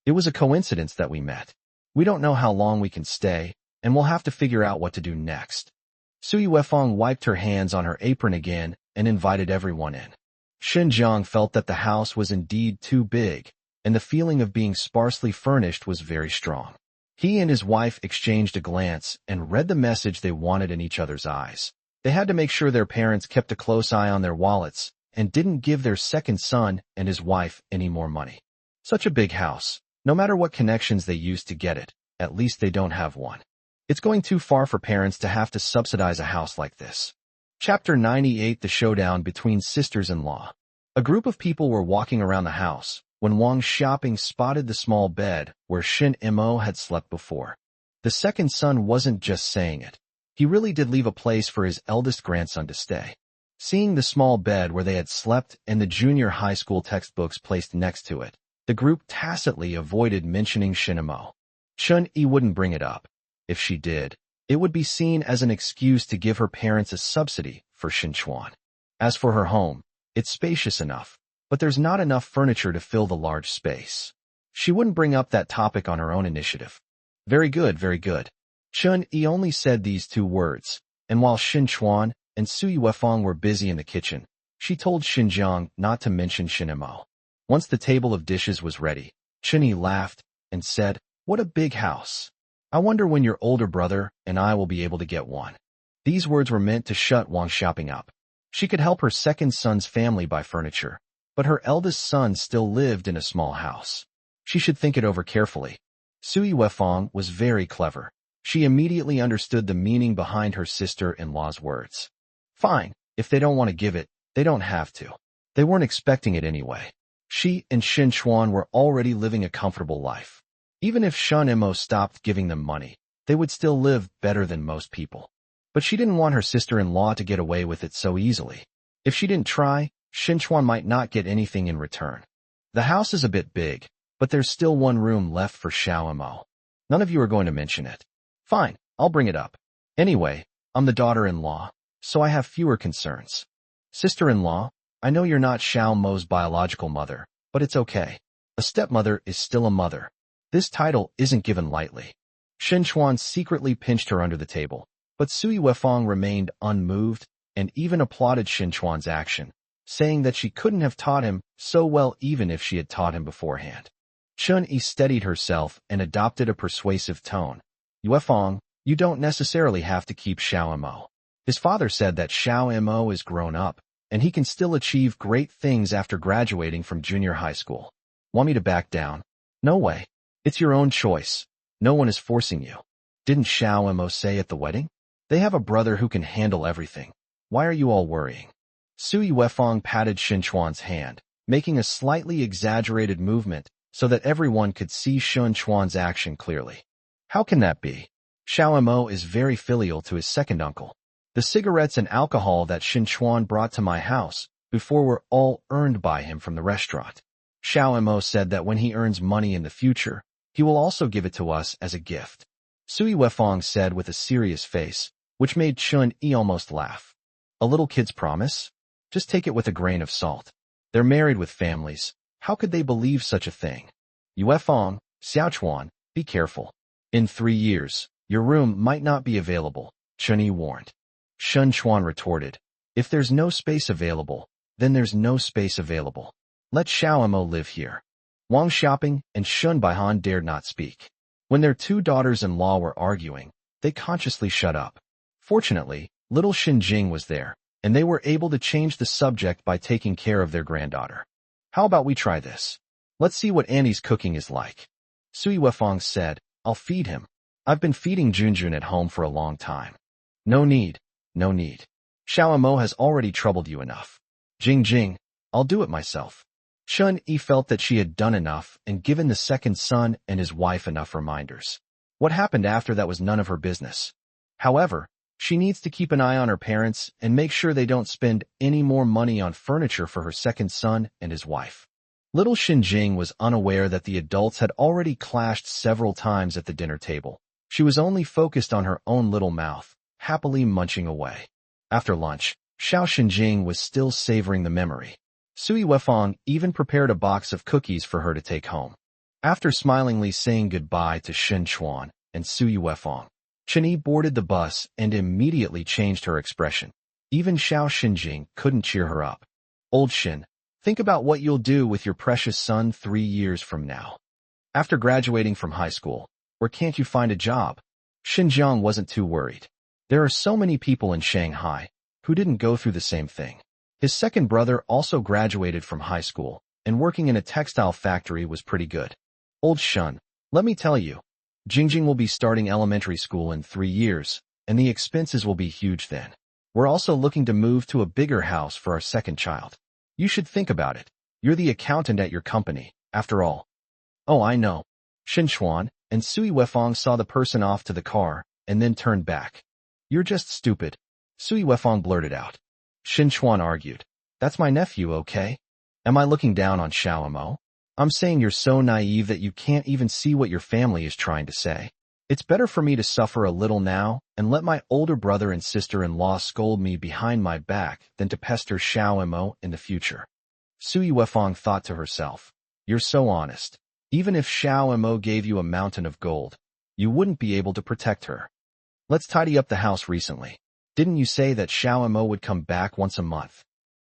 It was a coincidence that we met. We don't know how long we can stay, and we'll have to figure out what to do next. Sui Wefang wiped her hands on her apron again and invited everyone in. Shin Jiang felt that the house was indeed too big, and the feeling of being sparsely furnished was very strong. He and his wife exchanged a glance and read the message they wanted in each other's eyes. They had to make sure their parents kept a close eye on their wallets and didn't give their second son and his wife any more money. Such a big house. No matter what connections they use to get it, at least they don't have one. It's going too far for parents to have to subsidize a house like this. Chapter 98: The Showdown Between Sisters-in-Law. A group of people were walking around the house when Wang Xiaoping spotted the small bed where Shin Mo had slept before. The second son wasn't just saying it. He really did leave a place for his eldest grandson to stay. Seeing the small bed where they had slept and the junior high school textbooks placed next to it, the group tacitly avoided mentioning Shin Mo. Chun Yi wouldn't bring it up. If she did, it would be seen as an excuse to give her parents a subsidy for Shin Chuan. As for her home, it's spacious enough, but there's not enough furniture to fill the large space. She wouldn't bring up that topic on her own initiative. Very good, very good. Chun Yi only said these 2 words, and while Shin Chuan and Sui Wefang were busy in the kitchen, she told Shin Jiang not to mention Shin Mo. Once the table of dishes was ready, Chen Yi laughed and said, "What a big house. I wonder when your older brother and I will be able to get one." These words were meant to shut Wang Xiaoping up. She could help her second son's family buy furniture, but her eldest son still lived in a small house. She should think it over carefully. Sui Wefang was very clever. She immediately understood the meaning behind her sister-in-law's words. Fine, if they don't want to give it, they don't have to. They weren't expecting it anyway. She and Shin Chuan were already living a comfortable life. Even if Shun Mo stopped giving them money, they would still live better than most people. But she didn't want her sister-in-law to get away with it so easily. If she didn't try, Shin Chuan might not get anything in return. The house is a bit big, but there's still 1 room left for Xiao Mo. None of you are going to mention it. Fine, I'll bring it up. Anyway, I'm the daughter-in-law, so I have fewer concerns. Sister-in-law, I know you're not Xiao Mo's biological mother, but it's okay. A stepmother is still a mother. This title isn't given lightly. Shin Chuan secretly pinched her under the table, but Sui Wefang remained unmoved and even applauded Shin Chuan's action, saying that she couldn't have taught him so well even if she had taught him beforehand. Chun Yi steadied herself and adopted a persuasive tone. Wefang, you don't necessarily have to keep Xiao Mo. His father said that Xiao Mo is grown up, and he can still achieve great things after graduating from junior high school. Want me to back down? No way. It's your own choice. No one is forcing you. Didn't Xiao Mo say at the wedding? They have a brother who can handle everything. Why are you all worrying? Sui Wefang patted Shin Chuan's hand, making a slightly exaggerated movement so that everyone could see Shin Chuan's action clearly. How can that be? Xiao Mo is very filial to his second uncle. The cigarettes and alcohol that Shin Chuan brought to my house before were all earned by him from the restaurant. Xiao Mo said that when he earns money in the future, he will also give it to us as a gift. Sui Wefong said with a serious face, which made Chun-Yi almost laugh. A little kid's promise? Just take it with a grain of salt. They're married with families. How could they believe such a thing? Yuefong, Xiaochuan, be careful. In 3 years, your room might not be available, Chun-Yi warned. Shun Chuan retorted, if there's no space available, then there's no space available. Let Xiao Mo live here. Wang Xiaoping and Shun Baihan dared not speak. When their 2 daughters-in-law were arguing, they consciously shut up. Fortunately, little Xinjing was there, and they were able to change the subject by taking care of their granddaughter. How about we try this? Let's see what Annie's cooking is like. Sui Wefong said, I'll feed him. I've been feeding Junjun at home for a long time. No need, no need. Xiao Mo has already troubled you enough. Jing, I'll do it myself. Chun-Yi felt that she had done enough and given the second son and his wife enough reminders. What happened after that was none of her business. However, she needs to keep an eye on her parents and make sure they don't spend any more money on furniture for her second son and his wife. Little Xinjing was unaware that the adults had already clashed several times at the dinner table. She was only focused on her own little mouth, happily munching away. After lunch, Xiao Xinjing was still savoring the memory. Sui Wefong even prepared a box of cookies for her to take home. After smilingly saying goodbye to Shin Chuan and Sui Wefong, Chun-Yi boarded the bus and immediately changed her expression. Even Xiao Xinjing couldn't cheer her up. Old Shin, think about what you'll do with your precious son 3 years from now. After graduating from high school, where can't you find a job? Xinjiang wasn't too worried. There are so many people in Shanghai who didn't go through the same thing. His second brother also graduated from high school, and working in a textile factory was pretty good. Old Shun, let me tell you, Jingjing will be starting elementary school in 3 years, and the expenses will be huge then. We're also looking to move to a bigger house for our second child. You should think about it. You're the accountant at your company, after all. Oh, I know. Shin Chuan and Sui Wefong saw the person off to the car, and then turned back. You're just stupid, Sui Wefong blurted out. Shin Chuan argued, that's my nephew, okay? Am I looking down on Xiao Mo? I'm saying you're so naive that you can't even see what your family is trying to say. It's better for me to suffer a little now and let my older brother and sister-in-law scold me behind my back than to pester Xiao Mo in the future. Sui Wefong thought to herself, you're so honest. Even if Xiao Mo gave you a mountain of gold, you wouldn't be able to protect her. Let's tidy up the house recently. Didn't you say that Xiao Mo would come back once a month?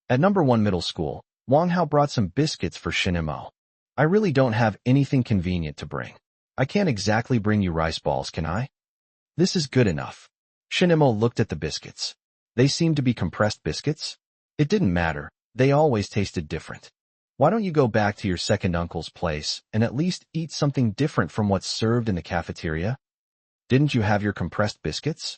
At number 1 middle school, Wang Hao brought some biscuits for Shin Mo. I really don't have anything convenient to bring. I can't exactly bring you rice balls, can I? This is good enough. Shin Mo looked at the biscuits. They seemed to be compressed biscuits. It didn't matter. They always tasted different. Why don't you go back to your second uncle's place and at least eat something different from what's served in the cafeteria? Didn't you have your compressed biscuits?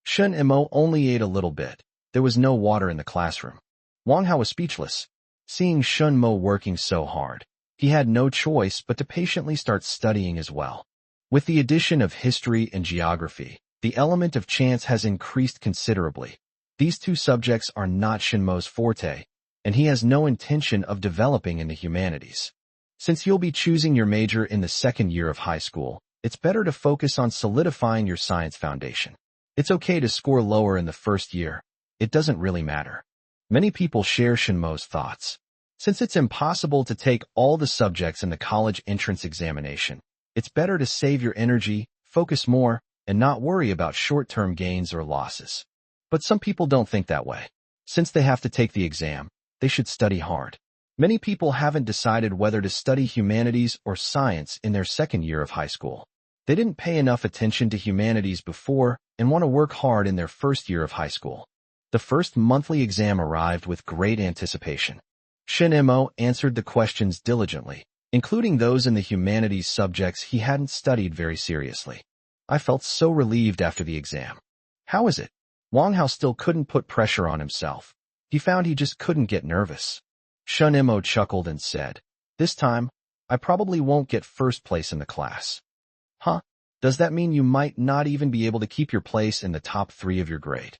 Shen Mo only ate a little bit. There was no water in the classroom. Wang Hao was speechless. Seeing Shun Mo working so hard, he had no choice but to patiently start studying as well. With the addition of history and geography, the element of chance has increased considerably. These 2 subjects are not Shin Mo's forte, and he has no intention of developing in the humanities. Since you'll be choosing your major in the second year of high school, it's better to focus on solidifying your science foundation. It's okay to score lower in the first year. It doesn't really matter. Many people share Shin Mo's thoughts. Since it's impossible to take all the subjects in the college entrance examination, it's better to save your energy, focus more, and not worry about short-term gains or losses. But some people don't think that way. Since they have to take the exam, they should study hard. Many people haven't decided whether to study humanities or science in their second year of high school. They didn't pay enough attention to humanities before and want to work hard in their first year of high school. The first monthly exam arrived with great anticipation. Shin Mo answered the questions diligently, including those in the humanities subjects he hadn't studied very seriously. I felt so relieved after the exam. How is it? Wang Hao still couldn't put pressure on himself. He found he just couldn't get nervous. Shun Mo chuckled and said, this time, I probably won't get first place in the class. Huh? Does that mean you might not even be able to keep your place in the top 3 of your grade?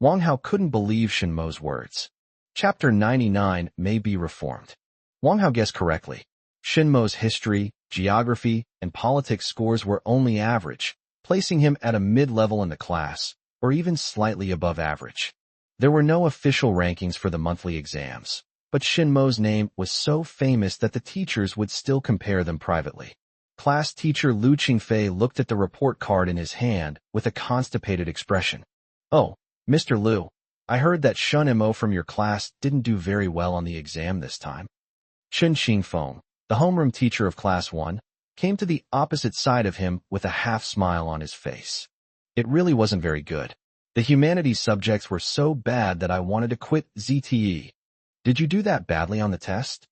Wang Hao couldn't believe Shin Mo's words. Chapter 99 may be reformed. Wang Hao guessed correctly. Shin Mo's history, geography, and politics scores were only average, placing him at a mid-level in the class, or even slightly above average. There were no official rankings for the monthly exams, but Shinmo's name was so famous that the teachers would still compare them privately. Class teacher Liu Qingfei looked at the report card in his hand with a constipated expression. "Oh, Mr. Liu, I heard that Shun Mo from your class didn't do very well on the exam this time." Chen Xingfeng, the homeroom teacher of Class 1, came to the opposite side of him with a half-smile on his face. "It really wasn't very good. The humanities subjects were so bad that I wanted to quit ZTE. Did you do that badly on the test?"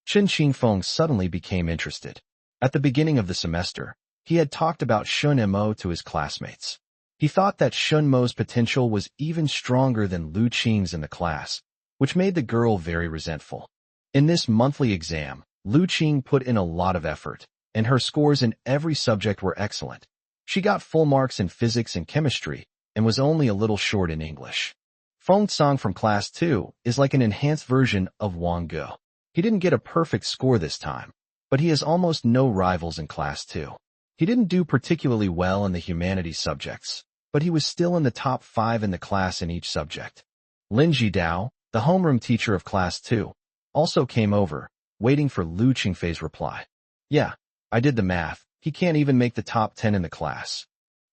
Chen Xingfeng suddenly became interested. At the beginning of the semester, he had talked about Shun Mo to his classmates. He thought that Shun Mo's potential was even stronger than Liu Qing's in the class, which made the girl very resentful. In this monthly exam, Liu Qing put in a lot of effort, and her scores in every subject were excellent. She got full marks in physics and chemistry, and was only a little short in English. Feng Tsang from Class 2 is like an enhanced version of Wang Ge. He didn't get a perfect score this time, but he has almost no rivals in Class 2. He didn't do particularly well in the humanities subjects, but he was still in the top 5 in the class in each subject. Lin Jidao, the homeroom teacher of Class 2, also came over, waiting for Liu Qingfei's reply. "Yeah, I did the math. He can't even make the top 10 in the class."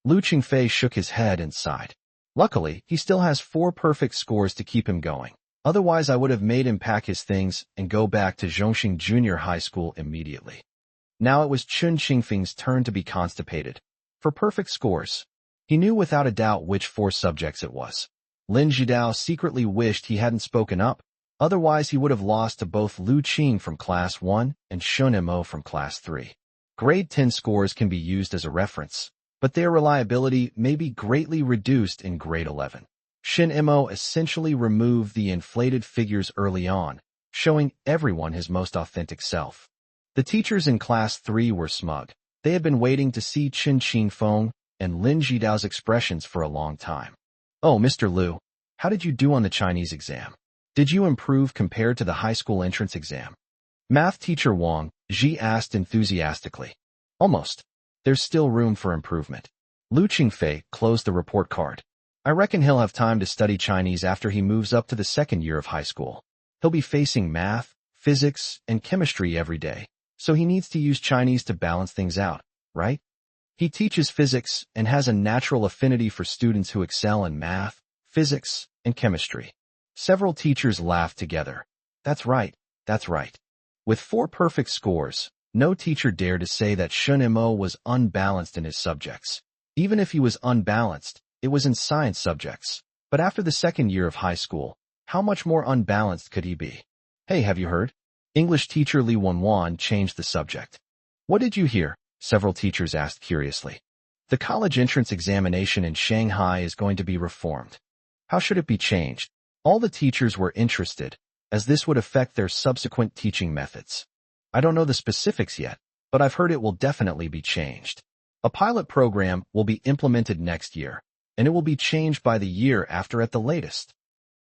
Liu Qingfei shook his head and sighed. "Luckily, he still has 4 perfect scores to keep him going. Otherwise, I would have made him pack his things and go back to Zhongxing Junior High School immediately." Now it was Chen Xingfeng's turn to be constipated. For perfect scores, he knew without a doubt which 4 subjects it was. Lin Jidao secretly wished he hadn't spoken up, otherwise he would have lost to both Liu Qing from Class 1 and Shun Mo from Class 3. Grade 10 scores can be used as a reference, but their reliability may be greatly reduced in Grade 11. Shin Mo essentially removed the inflated figures early on, showing everyone his most authentic self. The teachers in Class 3 were smug. They had been waiting to see Chen Xingfeng and Lin Jidao's expressions for a long time. "Oh, Mr. Liu, how did you do on the Chinese exam? Did you improve compared to the high school entrance exam?" Math teacher Wang Ji asked enthusiastically. "Almost. There's still room for improvement." Liu Qingfei closed the report card. "I reckon he'll have time to study Chinese after he moves up to the second year of high school. He'll be facing math, physics, and chemistry every day, so he needs to use Chinese to balance things out, right? He teaches physics and has a natural affinity for students who excel in math, physics, and chemistry." Several teachers laughed together. That's right. With 4 perfect scores, no teacher dared to say that Shun Mo was unbalanced in his subjects. Even if he was unbalanced, it was in science subjects. But after the second year of high school, how much more unbalanced could he be? "Hey, have you heard? English teacher Li Wanwan changed the subject." "What did you hear?" several teachers asked curiously. "The college entrance examination in Shanghai is going to be reformed." "How should it be changed?" All the teachers were interested, as this would affect their subsequent teaching methods. "I don't know the specifics yet, but I've heard it will definitely be changed. A pilot program will be implemented next year, and it will be changed by the year after at the latest."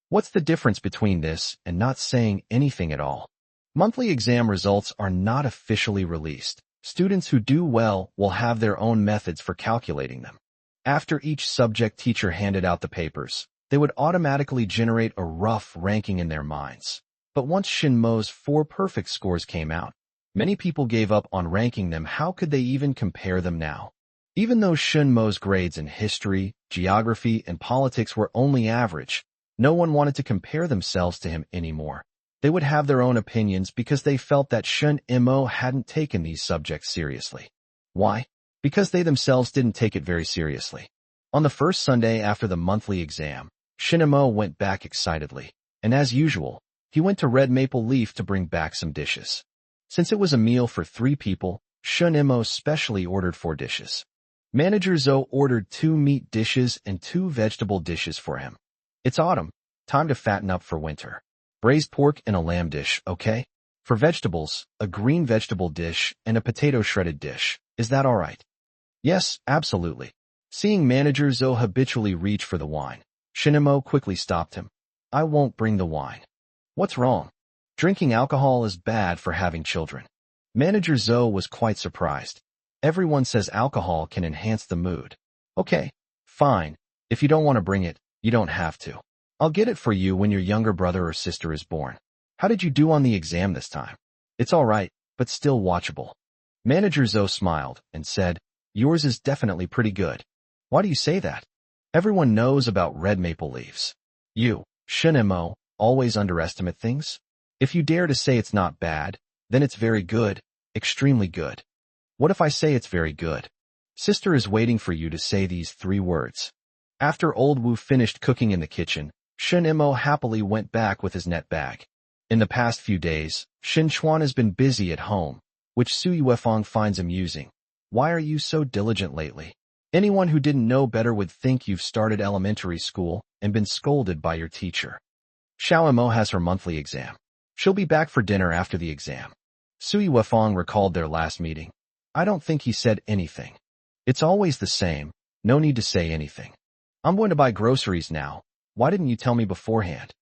What's the difference between this and not saying anything at all? Monthly exam results are not officially released. Students who do well will have their own methods for calculating them. After each subject teacher handed out the papers, they would automatically generate a rough ranking in their minds. But once Shin Mo's 4 perfect scores came out, many people gave up on ranking them. How could they even compare them now? Even though Shin Mo's grades in history, geography, and politics were only average, no one wanted to compare themselves to him anymore. They would have their own opinions because they felt that Shun Mo hadn't taken these subjects seriously. Why? Because they themselves didn't take it very seriously. On the first Sunday after the monthly exam, Shin Mo went back excitedly, and as usual, he went to Red Maple Leaf to bring back some dishes. Since it was a meal for 3 people, Shun Mo specially ordered 4 dishes. Manager Zhou ordered 2 meat dishes and 2 vegetable dishes for him. "It's autumn, time to fatten up for winter. Braised pork and a lamb dish, okay? For vegetables, a green vegetable dish and a potato shredded dish. Is that all right?" "Yes, absolutely." Seeing Manager Zhou habitually reach for the wine, Shin Mo quickly stopped him. "I won't bring the wine." "What's wrong?" "Drinking alcohol is bad for having children." Manager Zhou was quite surprised. Everyone says alcohol can enhance the mood, Okay, fine. If you don't want to bring it, you don't have to. I'll get it for you when your younger brother or sister is born. How did you do on the exam this time? It's all right, but still watchable. Manager Zoe smiled and said, yours is definitely pretty good. Why do you say that? Everyone knows about red maple leaves. You, Shinemo, always underestimate things. If you dare to say it's not bad, then it's very good, extremely good. What if I say it's very good? Sister is waiting for you to say these 3 words. After old Wu finished cooking in the kitchen, Shinemo happily went back with his net bag. In the past few days, Shin Chuan has been busy at home, which Sui Wefang finds amusing. Why are you so diligent lately? Anyone who didn't know better would think you've started elementary school and been scolded by your teacher. Xiao Emo has her monthly exam. She'll be back for dinner after the exam. Sui Wefang recalled their last meeting. I don't think he said anything. It's always the same, no need to say anything. I'm going to buy groceries now. Why didn't you tell me beforehand?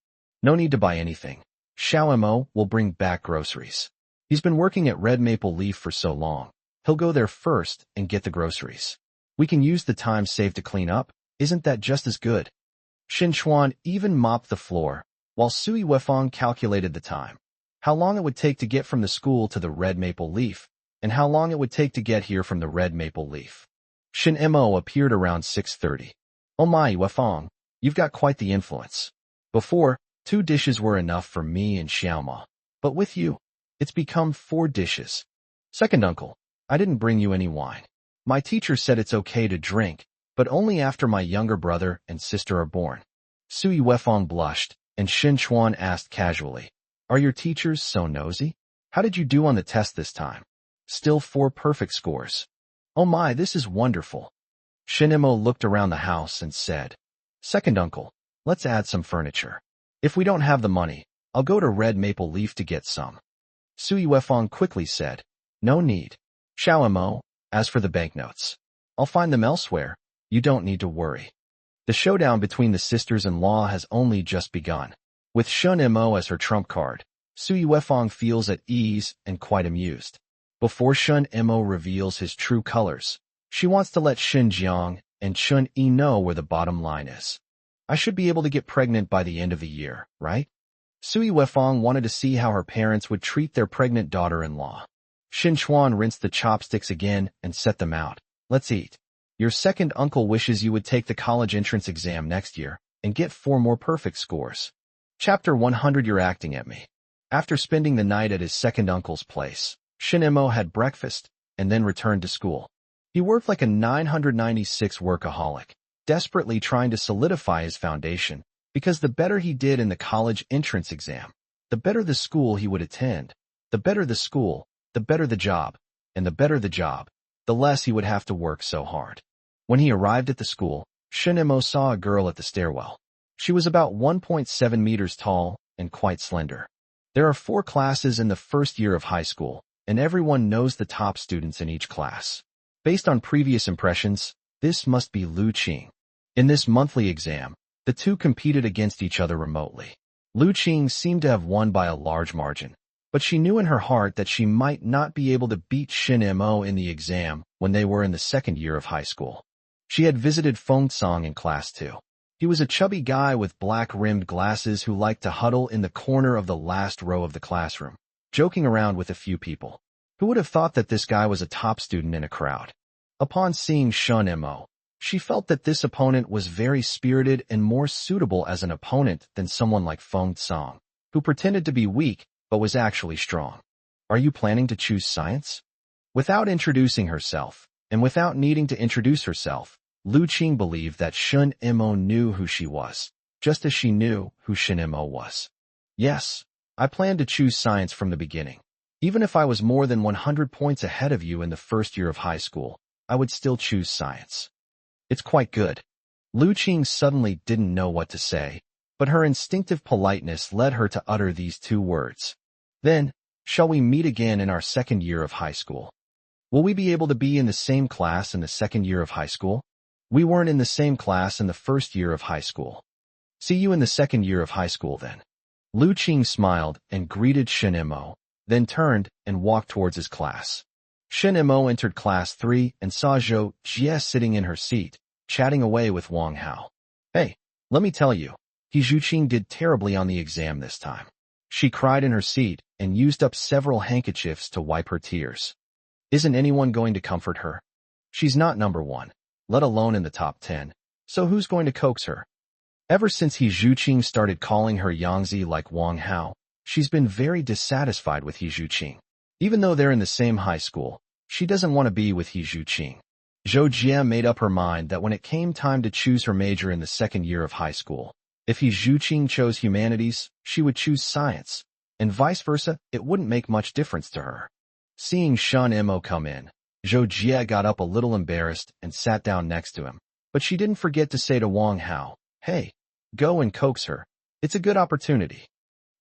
No need to buy anything. Xiao Mo will bring back groceries. He's been working at Red Maple Leaf for so long. He'll go there first and get the groceries. We can use the time saved to clean up. Isn't that just as good? Shin Chuan even mopped the floor, while Sui Wefang calculated the time. How long it would take to get from the school to the Red Maple Leaf, and how long it would take to get here from the Red Maple Leaf. Shin Mo appeared around 6:30. Oh my, Wefang, you've got quite the influence. Before, 2 dishes were enough for me and Xiaoma. But with you, it's become 4 dishes. Second uncle, I didn't bring you any wine. My teacher said it's okay to drink, but only after my younger brother and sister are born. Sui Wefang blushed, and Shin Chuan asked casually, are your teachers so nosy? How did you do on the test this time? Still 4 perfect scores. Oh my, this is wonderful. Shinemo looked around the house and said, second uncle, let's add some furniture. If we don't have the money, I'll go to Red Maple Leaf to get some. Sui Wefang quickly said, no need. Xiao Mo, as for the banknotes, I'll find them elsewhere. You don't need to worry. The showdown between the sisters-in-law has only just begun. With Shun Mo as her trump card, Sui Wefang feels at ease and quite amused. Before Shun Mo reveals his true colors, she wants to let Shin Jiang and Chun Yi know where the bottom line is. I should be able to get pregnant by the end of the year, right? Sui Wefang wanted to see how her parents would treat their pregnant daughter-in-law. Shin Chuan rinsed the chopsticks again and set them out. Let's eat. Your second uncle wishes you would take the college entrance exam next year and get 4 more perfect scores. Chapter 100. You're acting at me. After spending the night at his second uncle's place, Shin Mo had breakfast and then returned to school. He worked like a 996 workaholic, desperately trying to solidify his foundation, because the better he did in the college entrance exam, the better the school he would attend. The better the school, the better the job, and the better the job, the less he would have to work so hard. When he arrived at the school, Shinemo saw a girl at the stairwell. She was about 1.7 meters tall and quite slender. There are 4 classes in the first year of high school, and everyone knows the top students in each class. Based on previous impressions, this must be Lu Qing. In this monthly exam, the 2 competed against each other remotely. Lu Qing seemed to have won by a large margin, but she knew in her heart that she might not be able to beat Shin Mo in the exam when they were in the second year of high school. She had visited Feng Song in class 2. He was a chubby guy with black-rimmed glasses who liked to huddle in the corner of the last row of the classroom, joking around with a few people. Who would have thought that this guy was a top student in a crowd? Upon seeing Shun Mo, she felt that this opponent was very spirited and more suitable as an opponent than someone like Feng Song, who pretended to be weak but was actually strong. Are you planning to choose science? Without introducing herself, and without needing to introduce herself, Lu Qing believed that Shun Mo knew who she was, just as she knew who Shin Mo was. Yes, I planned to choose science from the beginning. Even if I was more than 100 points ahead of you in the first year of high school, I would still choose science. It's quite good. Lu Qing suddenly didn't know what to say, but her instinctive politeness led her to utter these 2 words. Then, shall we meet again in our second year of high school? Will we be able to be in the same class in the second year of high school? We weren't in the same class in the first year of high school. See you in the second year of high school then. Lu Qing smiled and greeted Shin Mo, then turned and walked towards his class. Shin Mo entered class 3 and saw Zhou Jie sitting in her seat, chatting away with Wang Hao. Hey, let me tell you, He Zhuqing did terribly on the exam this time. She cried in her seat and used up several handkerchiefs to wipe her tears. Isn't anyone going to comfort her? She's not number one, let alone in the top 10, so who's going to coax her? Ever since He Zhuqing started calling her Yangzi like Wang Hao, she's been very dissatisfied with He Zhuqing. Even though they're in the same high school, she doesn't want to be with He Zhuqing. Zhou Jie made up her mind that when it came time to choose her major in the second year of high school, if He Zhuqing chose humanities, she would choose science, and vice versa, it wouldn't make much difference to her. Seeing Shen Mo come in, Zhou Jie got up a little embarrassed and sat down next to him, but she didn't forget to say to Wang Hao, "Hey, go and coax her. It's a good opportunity."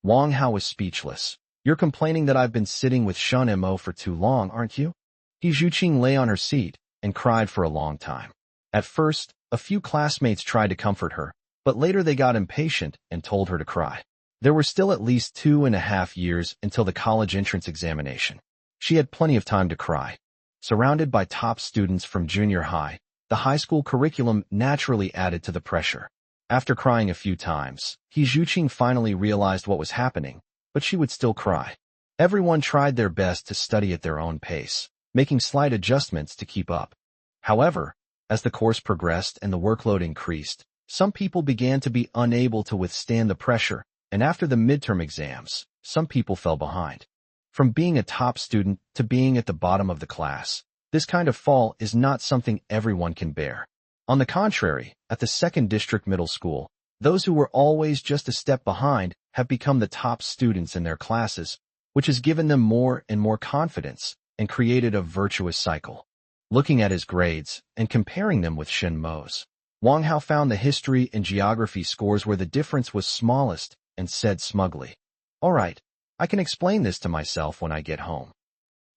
Wang Hao was speechless. "You're complaining that I've been sitting with Shen Mo for too long, aren't you?" He Zhuqing lay on her seat and cried for a long time. At first, a few classmates tried to comfort her, but later they got impatient and told her to cry. There were still at least 2.5 years until the college entrance examination. She had plenty of time to cry. Surrounded by top students from junior high, the high school curriculum naturally added to the pressure. After crying a few times, He Zhuqing finally realized what was happening, but she would still cry. Everyone tried their best to study at their own pace, making slight adjustments to keep up. However, as the course progressed and the workload increased, some people began to be unable to withstand the pressure, and after the midterm exams, some people fell behind. From being a top student to being at the bottom of the class, this kind of fall is not something everyone can bear. On the contrary, at the 2nd District Middle School, those who were always just a step behind have become the top students in their classes, which has given them more and more confidence and created a virtuous cycle. Looking at his grades and comparing them with Shen Mo's, Wang Hao found the history and geography scores where the difference was smallest and said smugly, "All right, I can explain this to myself when I get home."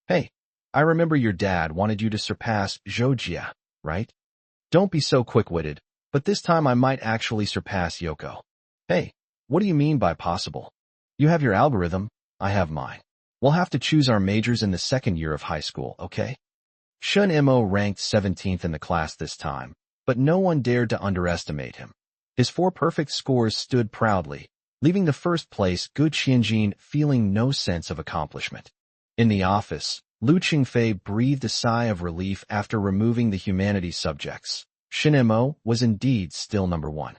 "Hey, I remember your dad wanted you to surpass Zhou Jie, right? Don't be so quick-witted, but this time I might actually surpass Yoko." "Hey, what do you mean by possible? You have your algorithm, I have mine. We'll have to choose our majors in the second year of high school, okay?" Shen Mo ranked 17th in the class this time, but no one dared to underestimate him. His 4 perfect scores stood proudly, leaving the first place Gu Qianjin feeling no sense of accomplishment. In the office, Lu Qingfei breathed a sigh of relief after removing the humanities subjects. Shen Mo was indeed still number 1.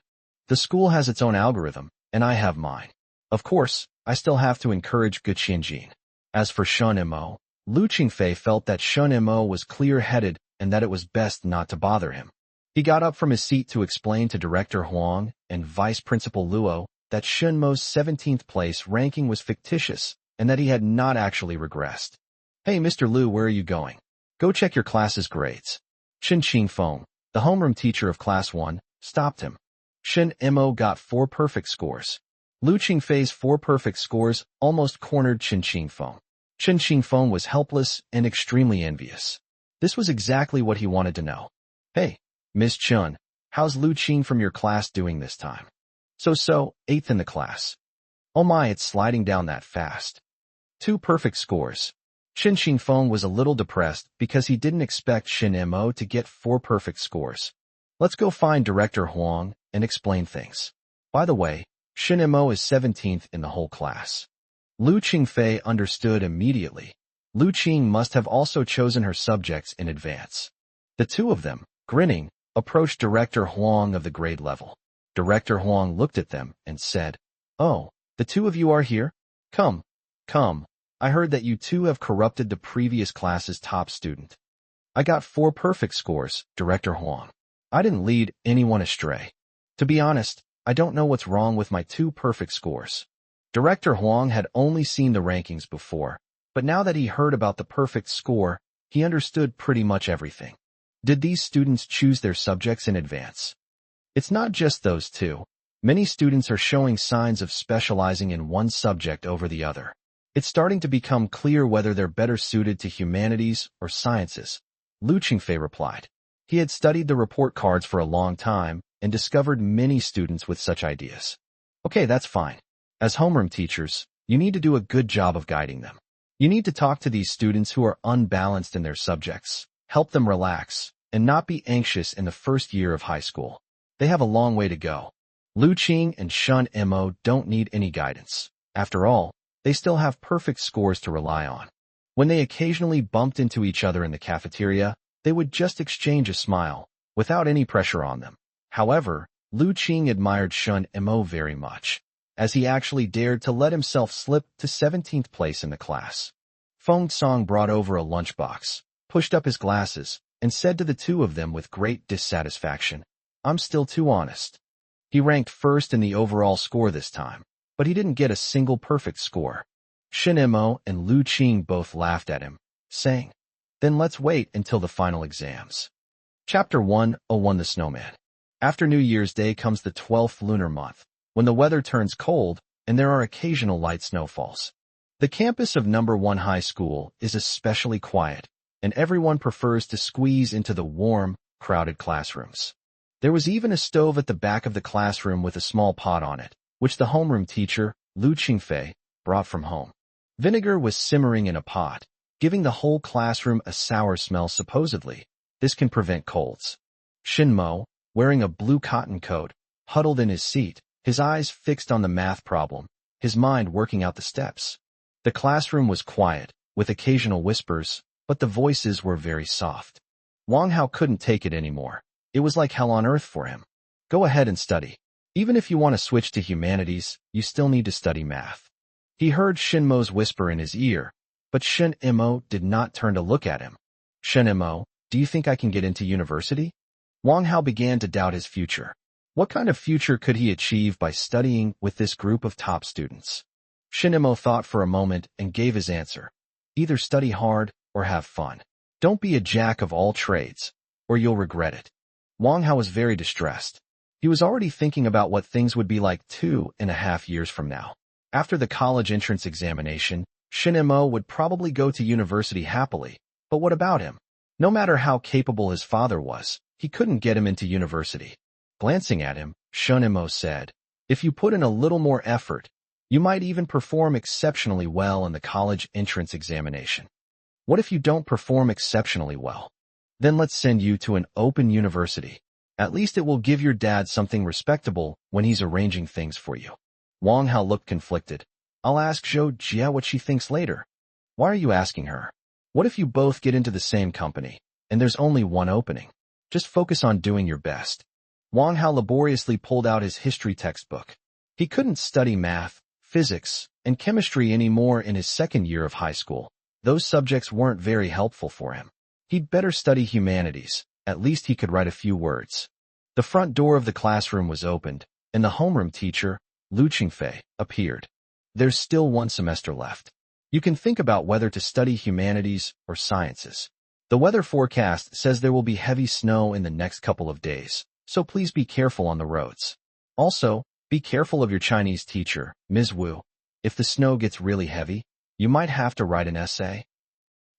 The school has its own algorithm, and I have mine. Of course, I still have to encourage Gu Qianjin. As for Shen Mo, Lu Qingfei felt that Shen Mo was clear-headed and that it was best not to bother him. He got up from his seat to explain to Director Huang and Vice Principal Luo that Shen Mo's 17th place ranking was fictitious and that he had not actually regressed. "Hey, Mr. Lu, where are you going? Go check your class's grades." Chen Qingfeng, the homeroom teacher of Class 1, stopped him. Shen Mo got 4 perfect scores. Lu Qingfei's 4 perfect scores almost cornered Chen Qingfeng. Chen Qingfeng was helpless and extremely envious. This was exactly what he wanted to know. "Hey, Miss Chun, how's Lu Qing from your class doing this time?" So, 8th in the class." "Oh my, it's sliding down that fast." 2 perfect scores. Chen Qingfeng was a little depressed because he didn't expect Shen Mo to get 4 perfect scores. "Let's go find Director Huang and explain things. By the way, Shen Mo is 17th in the whole class." Lu Qingfei understood immediately. Lu Qing must have also chosen her subjects in advance. The two of them, grinning, approached Director Huang of the grade level. Director Huang looked at them and said, "Oh, the two of you are here? Come, come. I heard that you two have corrupted the previous class's top student." "I got 4 perfect scores, Director Huang. I didn't lead anyone astray. To be honest, I don't know what's wrong with my 2 perfect scores." Director Huang had only seen the rankings before, but now that he heard about the perfect score, he understood pretty much everything. Did these students choose their subjects in advance? It's not just those two. Many students are showing signs of specializing in one subject over the other. It's starting to become clear whether they're better suited to humanities or sciences. Lu Qingfei replied. He had studied the report cards for a long time and discovered many students with such ideas. Okay, that's fine. As homeroom teachers, you need to do a good job of guiding them. You need to talk to these students who are unbalanced in their subjects, help them relax, and not be anxious in the first year of high school. They have a long way to go. Lu Qing and Shun Mo don't need any guidance. After all, they still have perfect scores to rely on. When they occasionally bumped into each other in the cafeteria, they would just exchange a smile, without any pressure on them. However, Lu Qing admired Shun Mo very much, as he actually dared to let himself slip to 17th place in the class. Feng Song brought over a lunchbox, pushed up his glasses, and said to the two of them with great dissatisfaction, "I'm still too honest." He ranked first in the overall score this time, but he didn't get a single perfect score. Shin Mo and Lu Qing both laughed at him, saying, "Then let's wait until the final exams." Chapter 101 The Snowman. After New Year's Day comes the 12th lunar month, when the weather turns cold and there are occasional light snowfalls. The campus of No. 1 High School is especially quiet, and everyone prefers to squeeze into the warm, crowded classrooms. There was even a stove at the back of the classroom with a small pot on it, which the homeroom teacher, Lu Qingfei, brought from home. Vinegar was simmering in a pot, giving the whole classroom a sour smell supposedly. This can prevent colds. Shin Mo, wearing a blue cotton coat, huddled in his seat, his eyes fixed on the math problem, his mind working out the steps. The classroom was quiet, with occasional whispers, but the voices were very soft. Wang Hao couldn't take it anymore. It was like hell on earth for him. Go ahead and study. Even if you want to switch to humanities, you still need to study math. He heard Shin Mo's whisper in his ear, but Shin Mo did not turn to look at him. Shin Mo, do you think I can get into university? Wang Hao began to doubt his future. What kind of future could he achieve by studying with this group of top students? Shin Mo thought for a moment and gave his answer. Either study hard or have fun. Don't be a jack of all trades, or you'll regret it. Wang Hao was very distressed. He was already thinking about what things would be like 2.5 years from now. After the college entrance examination, Shin Mo would probably go to university happily. But what about him? No matter how capable his father was, he couldn't get him into university. Glancing at him, Shin Mo said, "If you put in a little more effort, you might even perform exceptionally well in the college entrance examination." What if you don't perform exceptionally well? Then let's send you to an open university. At least it will give your dad something respectable when he's arranging things for you. Wang Hao looked conflicted. I'll ask Zhou Jia what she thinks later. Why are you asking her? What if you both get into the same company, and there's only one opening? Just focus on doing your best. Wang Hao laboriously pulled out his history textbook. He couldn't study math, physics, and chemistry anymore in his second year of high school. Those subjects weren't very helpful for him. He'd better study humanities. At least he could write a few words. The front door of the classroom was opened, and the homeroom teacher, Lu Qingfei, appeared. There's still one semester left. You can think about whether to study humanities or sciences. The weather forecast says there will be heavy snow in the next couple of days, so please be careful on the roads. Also, be careful of your Chinese teacher, Ms. Wu. If the snow gets really heavy, you might have to write an essay.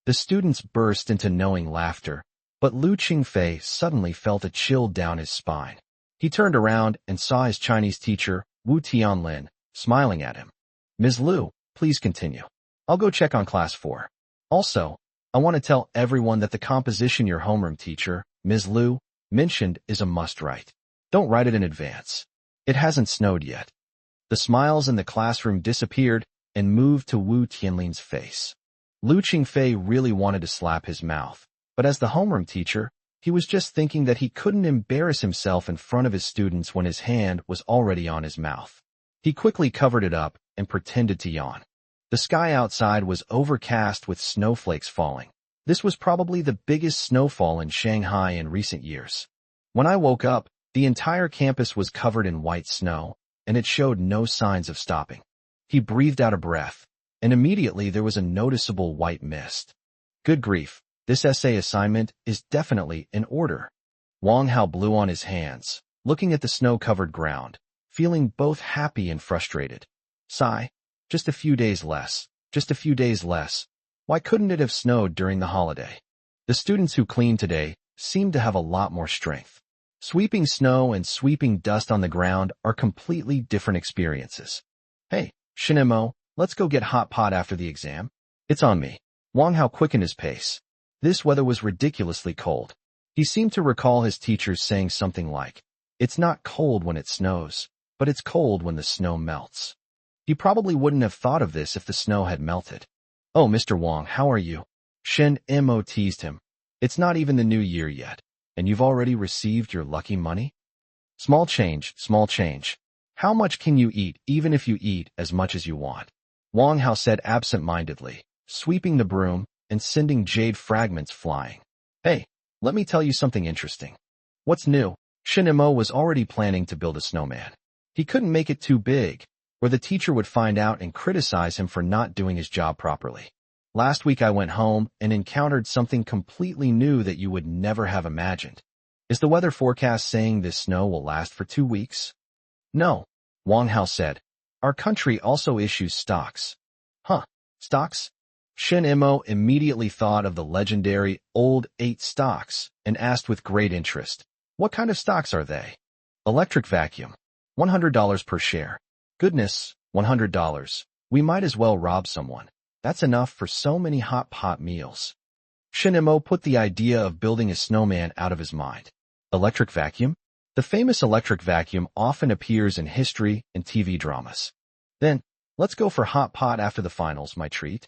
The students burst into knowing laughter, but Lu Qingfei suddenly felt a chill down his spine. He turned around and saw his Chinese teacher, Wu Tianlin, smiling at him. Ms. Lu, please continue. I'll go check on class 4. Also, I want to tell everyone that the composition your homeroom teacher, Ms. Lu, mentioned is a must-write. Don't write it in advance. It hasn't snowed yet. The smiles in the classroom disappeared and moved to Wu Tianlin's face. Lu Qingfei really wanted to slap his mouth, but as the homeroom teacher, he was just thinking that he couldn't embarrass himself in front of his students when his hand was already on his mouth. He quickly covered it up and pretended to yawn. The sky outside was overcast with snowflakes falling. This was probably the biggest snowfall in Shanghai in recent years. When I woke up, the entire campus was covered in white snow, and it showed no signs of stopping. He breathed out a breath, and immediately there was a noticeable white mist. Good grief, this essay assignment is definitely in order. Wang Hao blew on his hands, looking at the snow-covered ground, feeling both happy and frustrated. Sigh. Just a few days less. Just a few days less. Why couldn't it have snowed during the holiday? The students who cleaned today seemed to have a lot more strength. Sweeping snow and sweeping dust on the ground are completely different experiences. Hey, Shin Mo, let's go get hot pot after the exam. It's on me. Wang Hao quickened his pace. This weather was ridiculously cold. He seemed to recall his teachers saying something like, "It's not cold when it snows, but it's cold when the snow melts." He probably wouldn't have thought of this if the snow had melted. "Oh, Mr. Wang, how are you?" Shen Mo teased him. "It's not even the new year yet, and you've already received your lucky money?" Small change, small change. How much can you eat even if you eat as much as you want?" Wang Hao said absent-mindedly, sweeping the broom and sending jade fragments flying. "Hey, let me tell you something interesting." "What's new?" Shen Mo was already planning to build a snowman. He couldn't make it too big, or the teacher would find out and criticize him for not doing his job properly. "Last week I went home and encountered something completely new that you would never have imagined." "Is the weather forecast saying this snow will last for 2 weeks?" "No," Wang Hao said. "Our country also issues stocks." "Huh, stocks?" Shen Mo immediately thought of the legendary Old 8 stocks and asked with great interest, "What kind of stocks are they?" "Electric vacuum. $100 per share." "Goodness, $100. We might as well rob someone. That's enough for so many hot pot meals." Shen Mo put the idea of building a snowman out of his mind. Electric vacuum? The famous electric vacuum often appears in history and TV dramas. "Then, let's go for hot pot after the finals, my treat."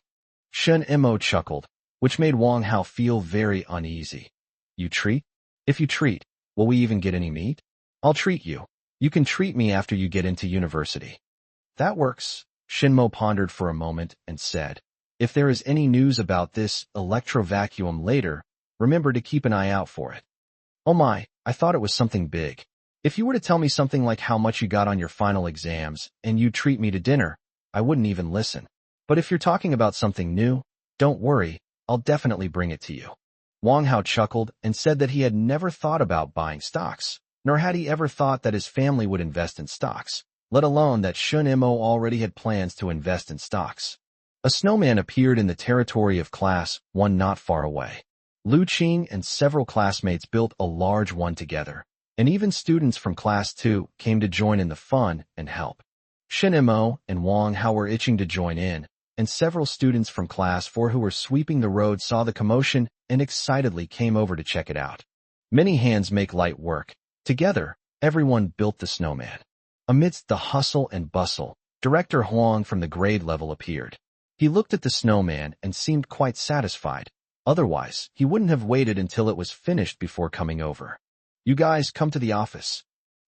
Shen Mo chuckled, which made Wang Hao feel very uneasy. "You treat? If you treat, will we even get any meat?" "I'll treat you. You can treat me after you get into university." "That works." Shen Mo pondered for a moment and said, "If there is any news about this electro-vacuum later, remember to keep an eye out for it." "Oh my, I thought it was something big. If you were to tell me something like how much you got on your final exams and you treat me to dinner, I wouldn't even listen. But if you're talking about something new, don't worry, I'll definitely bring it to you." Wang Hao chuckled and said that he had never thought about buying stocks, nor had he ever thought that his family would invest in stocks, let alone that Shen Mo already had plans to invest in stocks. A snowman appeared in the territory of Class 1 not far away. Lu Qing and several classmates built a large one together, and even students from Class 2 came to join in the fun and help. Shen Mo and Wang Hao were itching to join in, and several students from Class 4 who were sweeping the road saw the commotion and excitedly came over to check it out. Many hands make light work. Together, everyone built the snowman. Amidst the hustle and bustle, Director Huang from the grade level appeared. He looked at the snowman and seemed quite satisfied. Otherwise, he wouldn't have waited until it was finished before coming over. "You guys come to the office."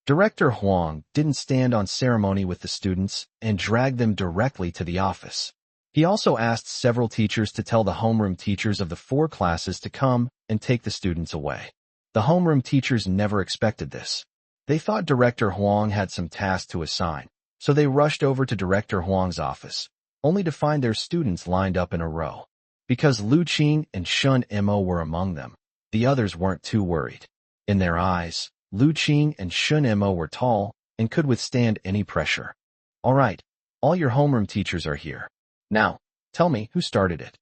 Director Huang didn't stand on ceremony with the students and dragged them directly to the office. He also asked several teachers to tell the homeroom teachers of the 4 classes to come and take the students away. The homeroom teachers never expected this. They thought Director Huang had some task to assign, so they rushed over to Director Huang's office, only to find their students lined up in a row. Because Lu Qing and Shen Mo were among them, the others weren't too worried. In their eyes, Lu Qing and Shen Mo were tall and could withstand any pressure. "All right, all your homeroom teachers are here. Now, tell me who started it."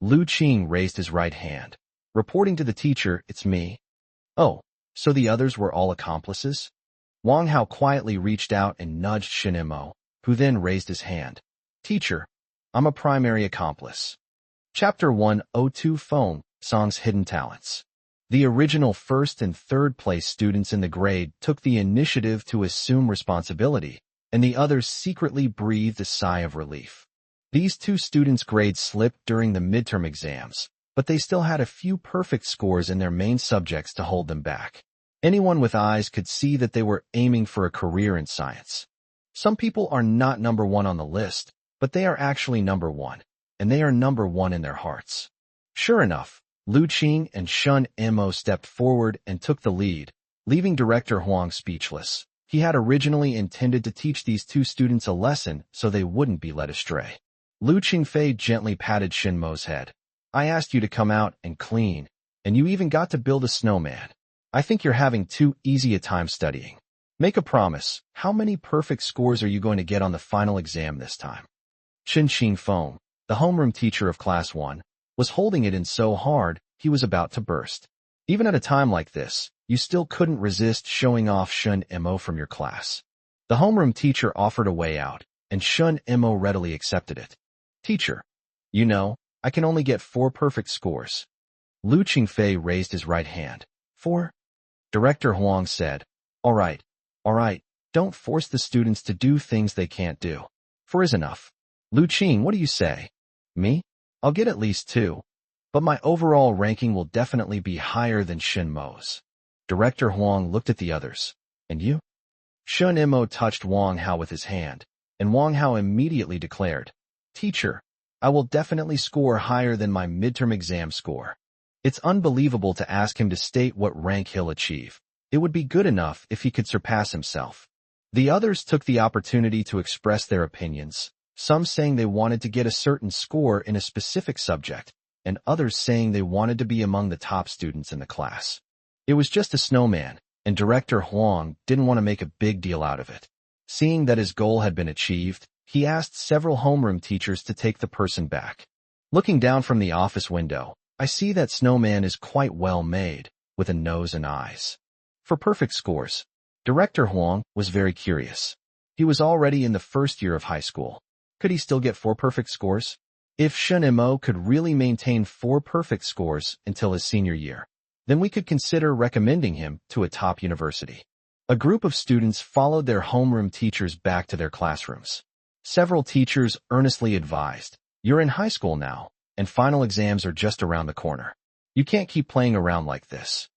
Lu Qing raised his right hand. Reporting to the teacher, "It's me." "Oh, so the others were all accomplices?" Wang Hao quietly reached out and nudged Shen Mo, who then raised his hand. "Teacher, I'm a primary accomplice." Chapter 102 Foam, Song's Hidden Talents. The original first and third place students in the grade took the initiative to assume responsibility, and the others secretly breathed a sigh of relief. These 2 students' grades slipped during the midterm exams, but they still had a few perfect scores in their main subjects to hold them back. Anyone with eyes could see that they were aiming for a career in science. Some people are not number 1 on the list, but they are actually number 1, and they are number 1 in their hearts. Sure enough, Lu Qing and Shen Mo stepped forward and took the lead, leaving Director Huang speechless. He had originally intended to teach these 2 students a lesson so they wouldn't be led astray. Lu Qingfei gently patted Shen Mo's head. "I asked you to come out and clean, and you even got to build a snowman. I think you're having too easy a time studying. Make a promise. How many perfect scores are you going to get on the final exam this time?" Chen Xingfeng, the homeroom teacher of Class 1, was holding it in so hard he was about to burst. Even at a time like this, you still couldn't resist showing off Shen Mo from your class. The homeroom teacher offered a way out, and Shen Mo readily accepted it. "Teacher, you know, I can only get 4 perfect scores." Lu Qingfei raised his right hand. 4. Director Huang said, all right, don't force the students to do things they can't do. 4 is enough. Lu Qing, what do you say? Me? I'll get at least 2. But my overall ranking will definitely be higher than Shen Mo's. Director Huang looked at the others. And you? Shen Mo touched Wang Hao with his hand, and Wang Hao immediately declared, Teacher, I will definitely score higher than my midterm exam score. It's unbelievable to ask him to state what rank he'll achieve. It would be good enough if he could surpass himself. The others took the opportunity to express their opinions, some saying they wanted to get a certain score in a specific subject, and others saying they wanted to be among the top students in the class. It was just a snowman, and Director Huang didn't want to make a big deal out of it. Seeing that his goal had been achieved, he asked several homeroom teachers to take the person back. Looking down from the office window, I see that snowman is quite well made, with a nose and eyes. For perfect scores, Director Huang was very curious. He was already in the first year of high school. Could he still get 4 perfect scores? If Shen Mo could really maintain 4 perfect scores until his senior year, then we could consider recommending him to a top university. A group of students followed their homeroom teachers back to their classrooms. Several teachers earnestly advised, you're in high school now, and final exams are just around the corner. You can't keep playing around like this.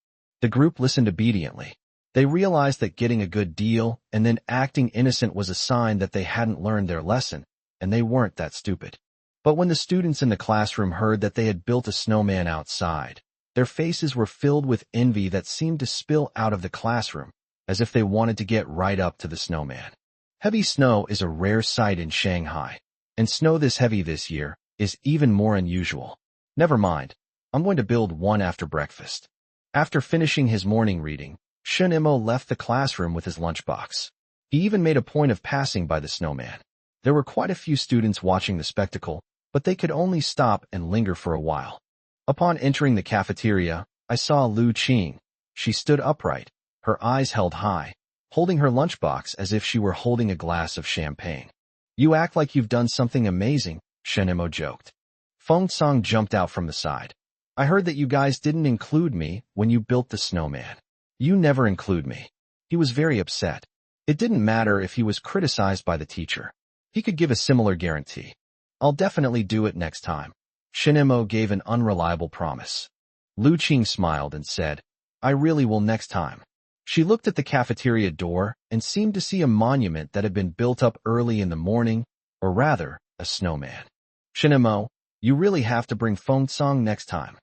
The group listened obediently. They realized that getting a good deal and then acting innocent was a sign that they hadn't learned their lesson, and they weren't that stupid. But when the students in the classroom heard that they had built a snowman outside, their faces were filled with envy that seemed to spill out of the classroom, as if they wanted to get right up to the snowman. Heavy snow is a rare sight in Shanghai, and snow this heavy this year is even more unusual. Never mind, I'm going to build one after breakfast. After finishing his morning reading, Shen Mo left the classroom with his lunchbox. He even made a point of passing by the snowman. There were quite a few students watching the spectacle, but they could only stop and linger for a while. Upon entering the cafeteria, I saw Lu Qing. She stood upright, her eyes held high, holding her lunchbox as if she were holding a glass of champagne. You act like you've done something amazing, Shen Mo joked. Feng Song jumped out from the side. I heard that you guys didn't include me when you built the snowman. You never include me. He was very upset. It didn't matter if he was criticized by the teacher. He could give a similar guarantee. I'll definitely do it next time. Shen Mo gave an unreliable promise. Lu Qing smiled and said, I really will next time. She looked at the cafeteria door and seemed to see a monument that had been built up early in the morning, or rather, a snowman. Shen Mo, you really have to bring Feng Song next time.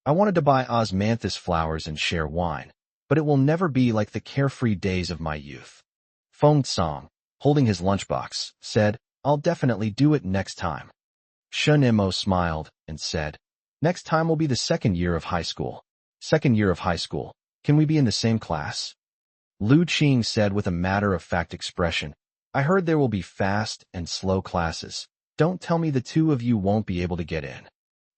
I wanted to buy osmanthus flowers and share wine, but it will never be like the carefree days of my youth. Feng Song, holding his lunchbox, said, I'll definitely do it next time. Shen Mo smiled and said, next time will be the second year of high school. Second year of high school. Can we be in the same class? Lu Qing said with a matter-of-fact expression, I heard there will be fast and slow classes. Don't tell me the two of you won't be able to get in.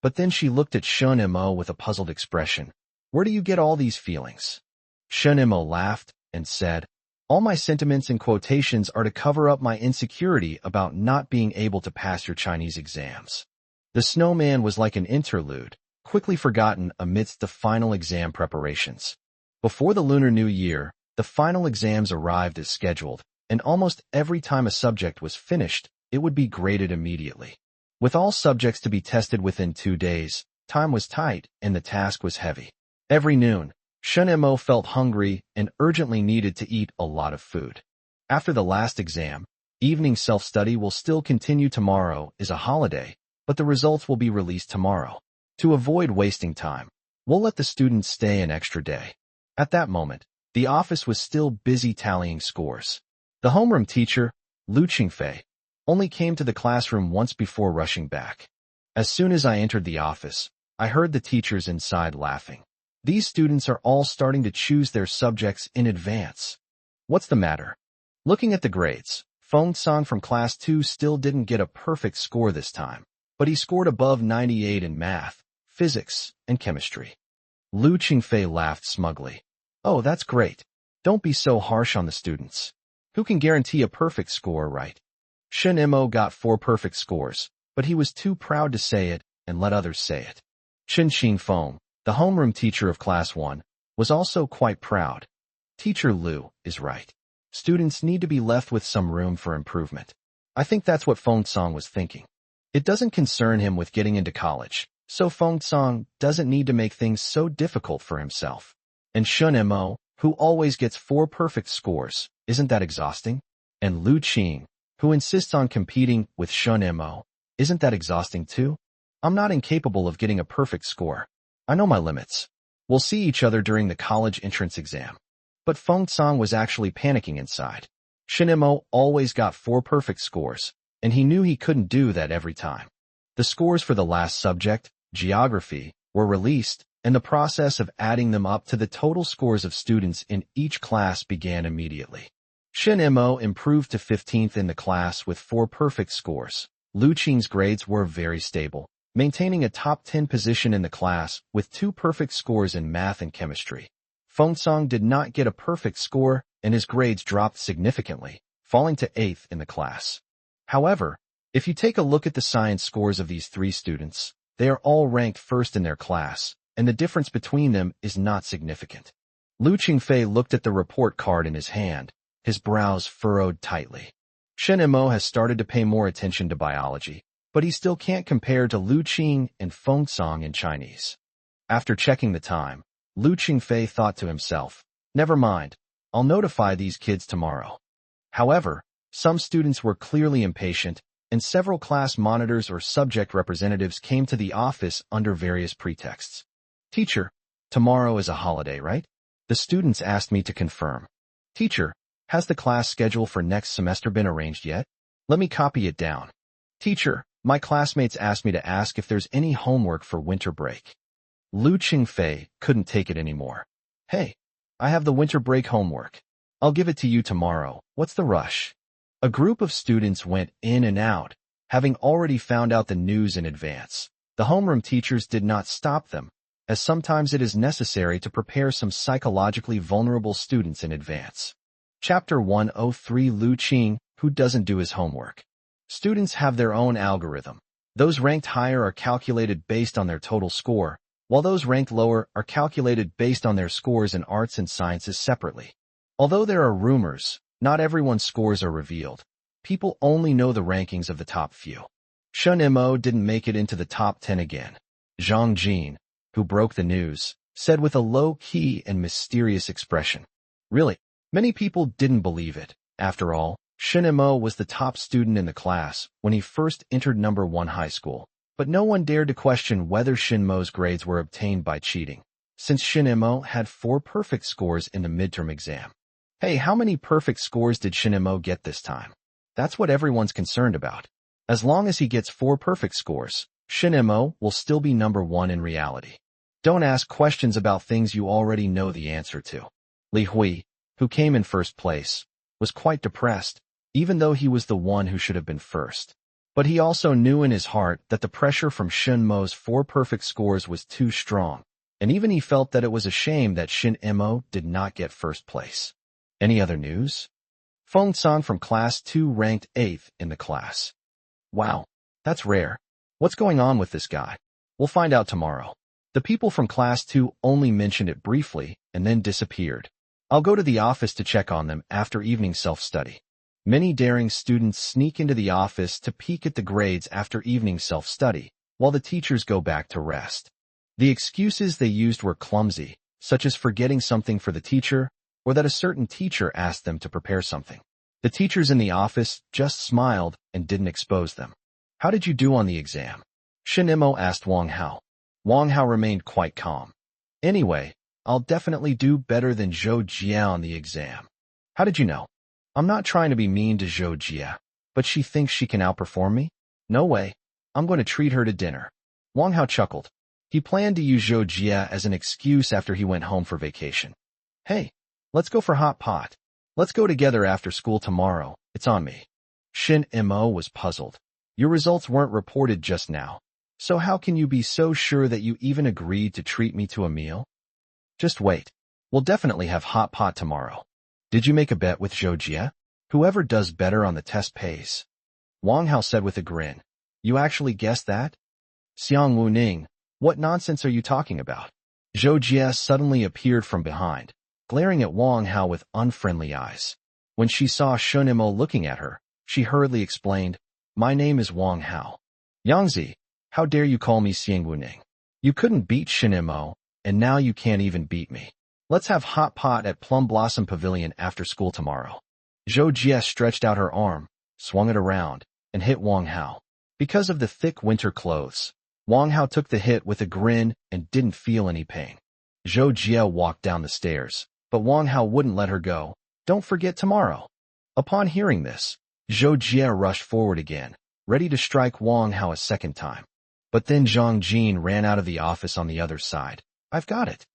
But then she looked at Shen Mo with a puzzled expression. Where do you get all these feelings? Shen Mo laughed and said, all my sentiments and quotations are to cover up my insecurity about not being able to pass your Chinese exams. The snowman was like an interlude, quickly forgotten amidst the final exam preparations. Before the Lunar New Year, the final exams arrived as scheduled, and almost every time a subject was finished, it would be graded immediately. With all subjects to be tested within 2 days, time was tight and the task was heavy. Every noon, Shen Mo felt hungry and urgently needed to eat a lot of food. After the last exam, evening self-study will still continue. Tomorrow is a holiday, but the results will be released tomorrow. To avoid wasting time, we'll let the students stay an extra day. At that moment, the office was still busy tallying scores. The homeroom teacher, Lu Qingfei, only came to the classroom once before rushing back. As soon as I entered the office, I heard the teachers inside laughing. These students are all starting to choose their subjects in advance. What's the matter? Looking at the grades, Feng Song from class 2 still didn't get a perfect score this time, but he scored above 98 in math, physics, and chemistry. Lu Qingfei laughed smugly. Oh, that's great. Don't be so harsh on the students. Who can guarantee a perfect score, right? Shen Mo got 4 perfect scores, but he was too proud to say it and let others say it. Chen Xingfeng, the homeroom teacher of class 1, was also quite proud. Teacher Lu is right. Students need to be left with some room for improvement. I think that's what Feng Song was thinking. It doesn't concern him with getting into college, so Feng Song doesn't need to make things so difficult for himself. And Shun Mo, who always gets 4 perfect scores, isn't that exhausting? And Lu Qing, who insists on competing with Shun Mo, isn't that exhausting too? I'm not incapable of getting a perfect score. I know my limits. We'll see each other during the college entrance exam. But Feng Song was actually panicking inside. Shin Mo always got 4 perfect scores, and he knew he couldn't do that every time. The scores for the last subject, geography, were released, and the process of adding them up to the total scores of students in each class began immediately. Shin Mo improved to 15th in the class with 4 perfect scores. Lu Qing's grades were very stable, maintaining a top 10 position in the class with 2 perfect scores in math and chemistry. Feng Song did not get a perfect score, and his grades dropped significantly, falling to 8th in the class. However, if you take a look at the science scores of these 3 students, they are all ranked first in their class, and the difference between them is not significant. Lu Qingfei looked at the report card in his hand, his brows furrowed tightly. Shen Mo has started to pay more attention to biology, but he still can't compare to Lu Qing and Feng Song in Chinese. After checking the time, Lu Qingfei thought to himself, never mind, I'll notify these kids tomorrow. However, some students were clearly impatient, and several class monitors or subject representatives came to the office under various pretexts. Teacher, tomorrow is a holiday, right? The students asked me to confirm. Teacher, has the class schedule for next semester been arranged yet? Let me copy it down. Teacher, my classmates asked me to ask if there's any homework for winter break. Lu Qingfei couldn't take it anymore. Hey, I have the winter break homework. I'll give it to you tomorrow. What's the rush? A group of students went in and out, having already found out the news in advance. The homeroom teachers did not stop them, as sometimes it is necessary to prepare some psychologically vulnerable students in advance. Chapter 103 Lu Qing, who doesn't do his homework. Students have their own algorithm. Those ranked higher are calculated based on their total score, while those ranked lower are calculated based on their scores in arts and sciences separately. Although there are rumors, not everyone's scores are revealed. People only know the rankings of the top few. Shun Mo didn't make it into the top 10 again. Zhang Jin, who broke the news, said with a low-key and mysterious expression. Really? Many people didn't believe it. After all, Shin Mo was the top student in the class when he first entered number 1 high school, but no one dared to question whether Shin Mo's grades were obtained by cheating, since Shin Mo had 4 perfect scores in the midterm exam. Hey, how many perfect scores did Shin Mo get this time? That's what everyone's concerned about. As long as he gets 4 perfect scores, Shin Mo will still be number 1 in reality. Don't ask questions about things you already know the answer to. Li Hui, who came in first place, was quite depressed, even though he was the one who should have been first. But he also knew in his heart that the pressure from Shin Mo's 4 perfect scores was too strong, and even he felt that it was a shame that Shin Mo did not get first place. Any other news? Feng Song from class 2 ranked 8th in the class. Wow, that's rare. What's going on with this guy? We'll find out tomorrow. The people from class 2 only mentioned it briefly and then disappeared. I'll go to the office to check on them after evening self-study. Many daring students sneak into the office to peek at the grades after evening self-study, while the teachers go back to rest. The excuses they used were clumsy, such as forgetting something for the teacher, or that a certain teacher asked them to prepare something. The teachers in the office just smiled and didn't expose them. How did you do on the exam? Shin Mo asked Wang Hao. Wang Hao remained quite calm. Anyway, I'll definitely do better than Zhou Jia on the exam. How did you know? I'm not trying to be mean to Zhou Jia, but she thinks she can outperform me? No way. I'm going to treat her to dinner. Wang Hao chuckled. He planned to use Zhou Jia as an excuse after he went home for vacation. Hey, let's go for hot pot. Let's go together after school tomorrow. It's on me. Shin Mo was puzzled. Your results weren't reported just now. So how can you be so sure that you even agreed to treat me to a meal? Just wait. We'll definitely have hot pot tomorrow. Did you make a bet with Zhou Jia? Whoever does better on the test pays. Wang Hao said with a grin. You actually guessed that? Xiang Wuning, what nonsense are you talking about? Zhou Jie suddenly appeared from behind, glaring at Wang Hao with unfriendly eyes. When she saw Shun Imo looking at her, she hurriedly explained, "My name is Wang Hao. Yangzi, how dare you call me Xiang Wuning? You couldn't beat Shin Imo, and now you can't even beat me. Let's have hot pot at Plum Blossom Pavilion after school tomorrow." Zhou Jie stretched out her arm, swung it around, and hit Wang Hao. Because of the thick winter clothes, Wang Hao took the hit with a grin and didn't feel any pain. Zhou Jie walked down the stairs, but Wang Hao wouldn't let her go. "Don't forget tomorrow." Upon hearing this, Zhou Jie rushed forward again, ready to strike Wang Hao a second time. But then Zhang Jin ran out of the office on the other side. I've got it.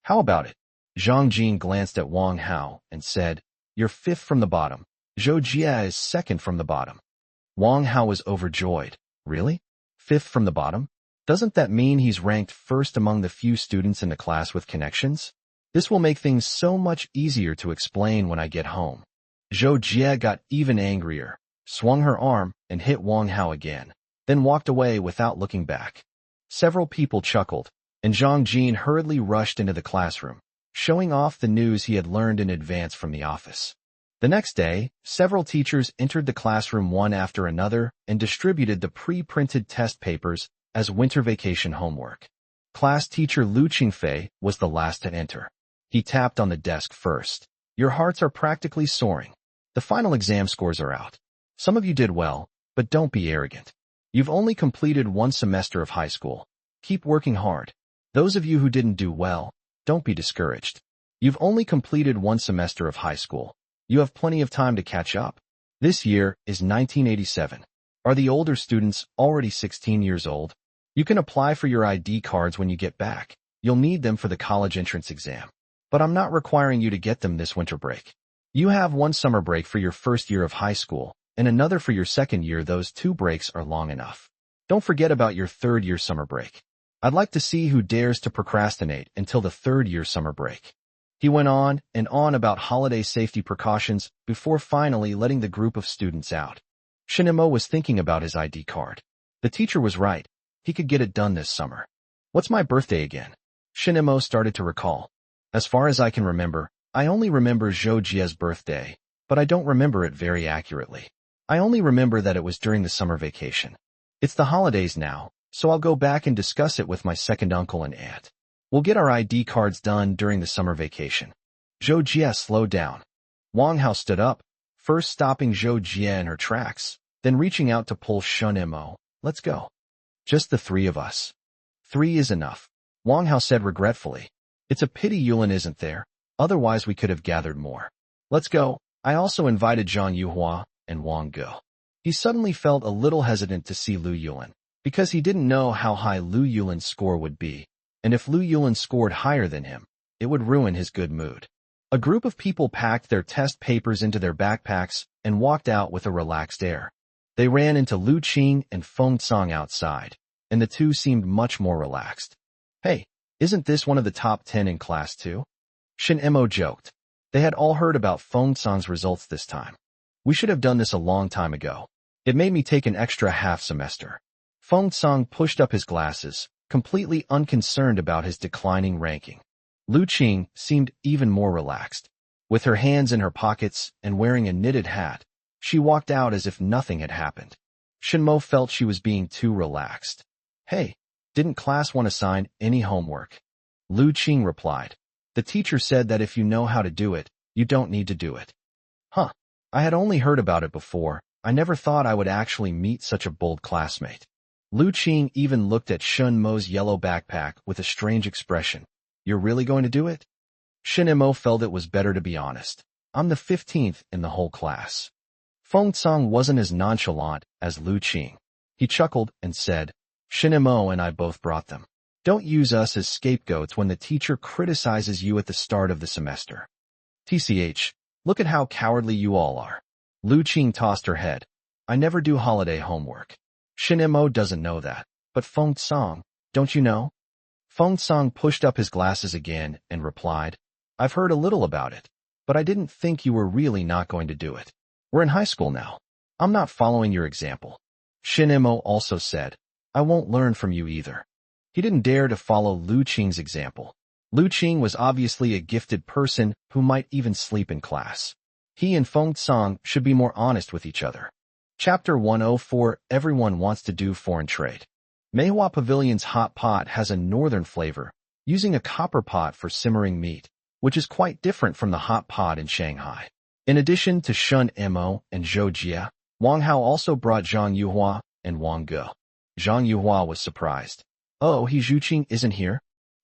How about it?" Zhang Jin glanced at Wang Hao and said, "You're fifth from the bottom. Zhou Jie is second from the bottom." Wang Hao was overjoyed. Really? Fifth from the bottom? Doesn't that mean he's ranked first among the few students in the class with connections? This will make things so much easier to explain when I get home. Zhou Jie got even angrier, swung her arm, and hit Wang Hao again, then walked away without looking back. Several people chuckled, and Zhang Jin hurriedly rushed into the classroom, showing off the news he had learned in advance from the office. The next day, several teachers entered the classroom one after another and distributed the pre-printed test papers as winter vacation homework. Class teacher Lu Qingfei was the last to enter. He tapped on the desk first. "Your hearts are practically soaring. The final exam scores are out. Some of you did well, but don't be arrogant. You've only completed one semester of high school. Keep working hard. Those of you who didn't do well, don't be discouraged. You've only completed one semester of high school. You have plenty of time to catch up. This year is 1987. Are the older students already 16 years old? You can apply for your ID cards when you get back. You'll need them for the college entrance exam. But I'm not requiring you to get them this winter break. You have one summer break for your first year of high school, and another for your second year. Those 2 breaks are long enough. Don't forget about your third year summer break. I'd like to see who dares to procrastinate until the third year summer break." He went on and on about holiday safety precautions before finally letting the group of students out. Shin Imo was thinking about his ID card. The teacher was right. He could get it done this summer. "What's my birthday again?" Shin Imo started to recall. "As far as I can remember, I only remember Zhou Jie's birthday, but I don't remember it very accurately. I only remember that it was during the summer vacation. It's the holidays now, so I'll go back and discuss it with my second uncle and aunt. We'll get our ID cards done during the summer vacation." Zhou Jie slowed down. Wang Hao stood up, first stopping Zhou Jie in her tracks, then reaching out to pull Shun Imo. "Let's go." "Just the 3 of us." "3 is enough," Wang Hao said regretfully. "It's a pity Yulin isn't there, otherwise we could have gathered more. Let's go." I also invited Zhang Yuhua and Wang Ge. He suddenly felt a little hesitant to see Lu Yulin, because he didn't know how high Lu Yulin's score would be, and if Lu Yulin scored higher than him, it would ruin his good mood. A group of people packed their test papers into their backpacks and walked out with a relaxed air. They ran into Lu Qing and Feng Cang outside, and the two seemed much more relaxed. "Hey, isn't this one of the top 10 in class too?" Shin Imo joked. They had all heard about Feng Cang's results this time. "We should have done this a long time ago. It made me take an extra half semester." Feng Cang pushed up his glasses, completely unconcerned about his declining ranking. Lu Qing seemed even more relaxed. With her hands in her pockets and wearing a knitted hat, she walked out as if nothing had happened. Shinmo felt she was being too relaxed. "Hey, didn't class want to assign any homework?" Lu Qing replied. "The teacher said that if you know how to do it, you don't need to do it." Huh. I had only heard about it before. I never thought I would actually meet such a bold classmate. Lu Qing even looked at Shun Mo's yellow backpack with a strange expression. "You're really going to do it?" Shin Mo felt it was better to be honest. "I'm the 15th in the whole class." Feng Cang wasn't as nonchalant as Lu Qing. He chuckled and said, "Shin Mo and I both brought them. Don't use us as scapegoats when the teacher criticizes you at the start of the semester. TCH, look at how cowardly you all are." Lu Qing tossed her head. "I never do holiday homework." Shin Mo doesn't know that, but Feng Cang, don't you know? Feng Cang pushed up his glasses again and replied, "I've heard a little about it, but I didn't think you were really not going to do it. We're in high school now. I'm not following your example." Shin Mo also said, "I won't learn from you either." He didn't dare to follow Lu Qing's example. Lu Qing was obviously a gifted person who might even sleep in class. He and Feng Tsang should be more honest with each other. Chapter 104 Everyone Wants to Do Foreign Trade. Manhwa Pavilion's hot pot has a northern flavor, using a copper pot for simmering meat, which is quite different from the hot pot in Shanghai. In addition to Shun Mo and Zhou Jia, Wang Hao also brought Zhang Yuhua and Wang Ge. Zhang Yuhua was surprised. Oh, he Zhu Qing isn't here?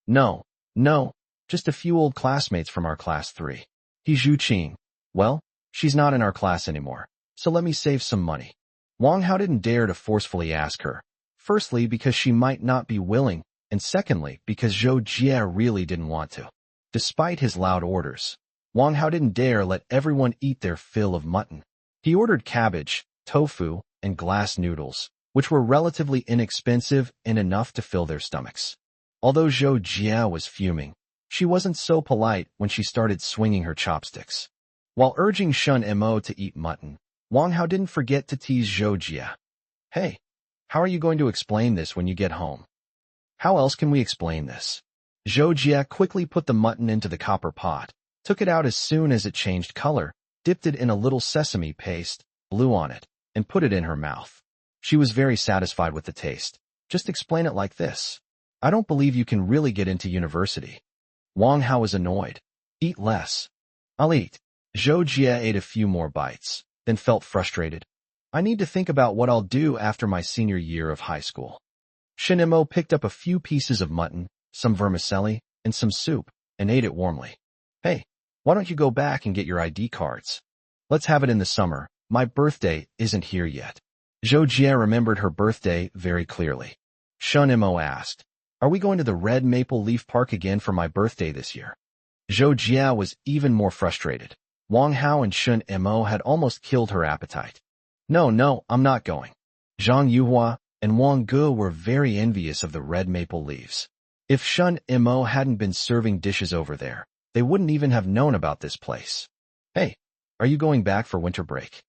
No, just a few old classmates from our class 3. He Zhu Qing. Well, she's not in our class anymore, so let me save some money. Wang Hao didn't dare to forcefully ask her, firstly because she might not be willing, and secondly because Zhou Jia really didn't want to. Despite his loud orders, Wang Hao didn't dare let everyone eat their fill of mutton. He ordered cabbage, tofu, and glass noodles, which were relatively inexpensive and enough to fill their stomachs. Although Zhou Jia was fuming, she wasn't so polite when she started swinging her chopsticks. While urging Shun Mo to eat mutton, Wang Hao didn't forget to tease Zhou Jia. Hey, how are you going to explain this when you get home? How else can we explain this? Zhou Jia quickly put the mutton into the copper pot, took it out as soon as it changed color, dipped it in a little sesame paste, blew on it, and put it in her mouth. She was very satisfied with the taste. Just explain it like this. I don't believe you can really get into university. Wang Hao was annoyed. Eat less. I'll eat. Zhou Jia ate a few more bites, then felt frustrated. I need to think about what I'll do after my senior year of high school. Shin Mo picked up a few pieces of mutton, some vermicelli, and some soup, and ate it warmly. Hey, why don't you go back and get your ID cards? Let's have it in the summer. My birthday isn't here yet. Zhou Jia remembered her birthday very clearly. Shun Mo asked, are we going to the Red Maple Leaf Park again for my birthday this year? Zhou Jia was even more frustrated. Wang Hao and Shun Mo had almost killed her appetite. No, I'm not going. Zhang Yuhua and Wang Ge were very envious of the red maple leaves. If Shun Mo hadn't been serving dishes over there, they wouldn't even have known about this place. Hey, are you going back for winter break?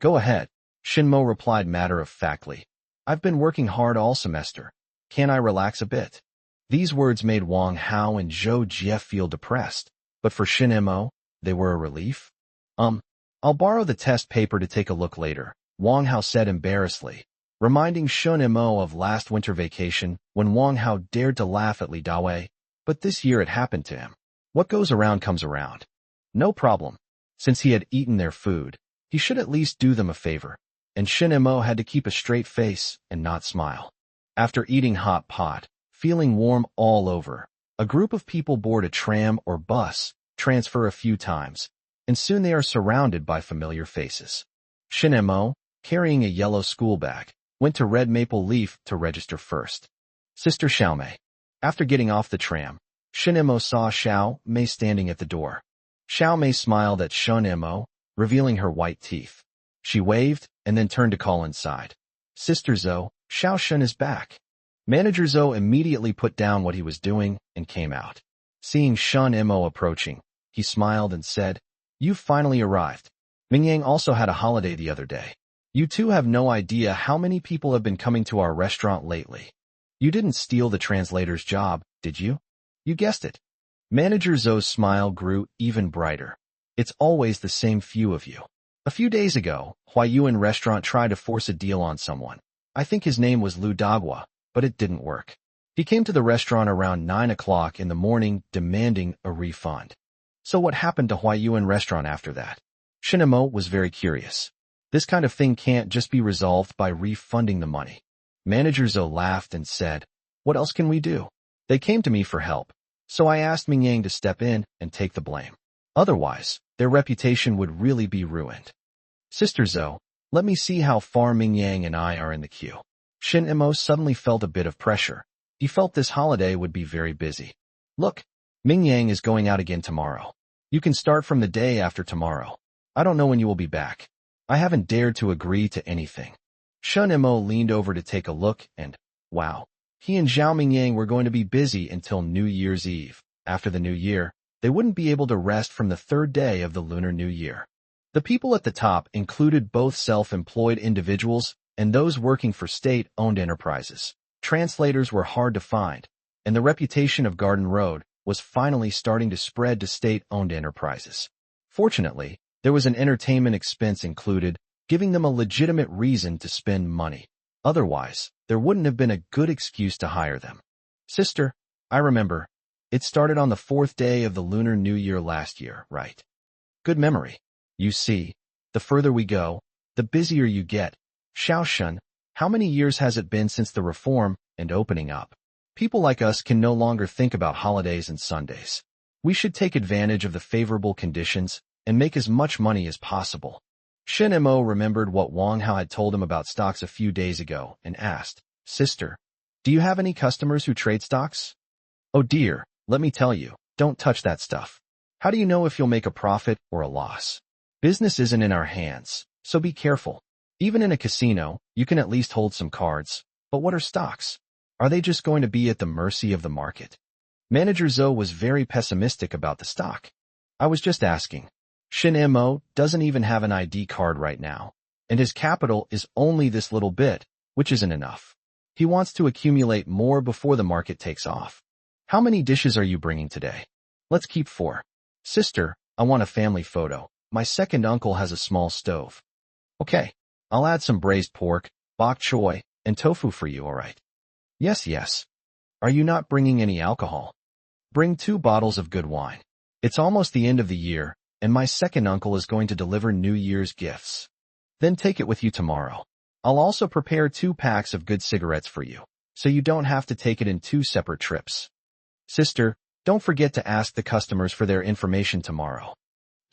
Go ahead, Shin Mo replied matter-of-factly. I've been working hard all semester. Can't I relax a bit? These words made Wang Hao and Zhou Jia feel depressed, but for Shin Mo, they were a relief. I'll borrow the test paper to take a look later, Wang Hao said embarrassedly, reminding Shun Mo of last winter vacation when Wang Hao dared to laugh at Li Dawei, but this year it happened to him. What goes around comes around. No problem. Since he had eaten their food, he should at least do them a favor, and Shin Mo had to keep a straight face and not smile. After eating hot pot, feeling warm all over, a group of people board a tram or bus, transfer a few times, and soon they are surrounded by familiar faces. Shin Mo, carrying a yellow school bag, went to Red Maple Leaf to register first. Sister Xiaomei. After getting off the tram, Shin Mo saw Xiao Mei standing at the door. Xiao Mei smiled at Shun Mo, revealing her white teeth. She waved and then turned to call inside. Sister Zhou, Xiao Shun is back. Manager Zhou immediately put down what he was doing and came out. Seeing Shun Mo approaching, he smiled and said, You've finally arrived. Mingyang also had a holiday the other day. You two have no idea how many people have been coming to our restaurant lately. You didn't steal the translator's job, did you? You guessed it. Manager Zhou's smile grew even brighter. It's always the same few of you. A few days ago, Huayuan restaurant tried to force a deal on someone. I think his name was Lu Dagua, but it didn't work. He came to the restaurant around 9 o'clock in the morning demanding a refund. So what happened to Huayuan restaurant after that? Shin Mo was very curious. This kind of thing can't just be resolved by refunding the money. Manager Zhou laughed and said, What else can we do? They came to me for help, so I asked Mingyang to step in and take the blame. Otherwise, their reputation would really be ruined. Sister Zhou, let me see how far Mingyang and I are in the queue. Shin Mo suddenly felt a bit of pressure. He felt this holiday would be very busy. Look, Mingyang is going out again tomorrow. You can start from the day after tomorrow. I don't know when you will be back. I haven't dared to agree to anything. Shun Mo leaned over to take a look and, wow, he and Zhao Mingyang were going to be busy until New Year's Eve. After the New Year, they wouldn't be able to rest from the third day of the Lunar New Year. The people at the top included both self-employed individuals and those working for state-owned enterprises. Translators were hard to find, and the reputation of Garden Road was finally starting to spread to state-owned enterprises. Fortunately, there was an entertainment expense included, giving them a legitimate reason to spend money. Otherwise, there wouldn't have been a good excuse to hire them. Sister, I remember. It started on the 4th day of the Lunar New Year last year, right? Good memory. You see, the further we go, the busier you get. Shaoshun, how many years has it been since the reform and opening up? People like us can no longer think about holidays and Sundays. We should take advantage of the favorable conditions and make as much money as possible. Shin Mo remembered what Wang Hao had told him about stocks a few days ago and asked, Sister, do you have any customers who trade stocks? Oh dear, let me tell you, don't touch that stuff. How do you know if you'll make a profit or a loss? Business isn't in our hands, so be careful. Even in a casino, you can at least hold some cards. But what are stocks? Are they just going to be at the mercy of the market? Manager Zhou was very pessimistic about the stock. I was just asking. Shin Mo doesn't even have an ID card right now, and his capital is only this little bit, which isn't enough. He wants to accumulate more before the market takes off. How many dishes are you bringing today? Let's keep 4. Sister, I want a family photo. My second uncle has a small stove. Okay, I'll add some braised pork, bok choy, and tofu for you, alright? Yes. Are you not bringing any alcohol? Bring 2 bottles of good wine. It's almost the end of the year, and my second uncle is going to deliver New Year's gifts. Then take it with you tomorrow. I'll also prepare 2 packs of good cigarettes for you, so you don't have to take it in 2 separate trips. Sister, don't forget to ask the customers for their information tomorrow.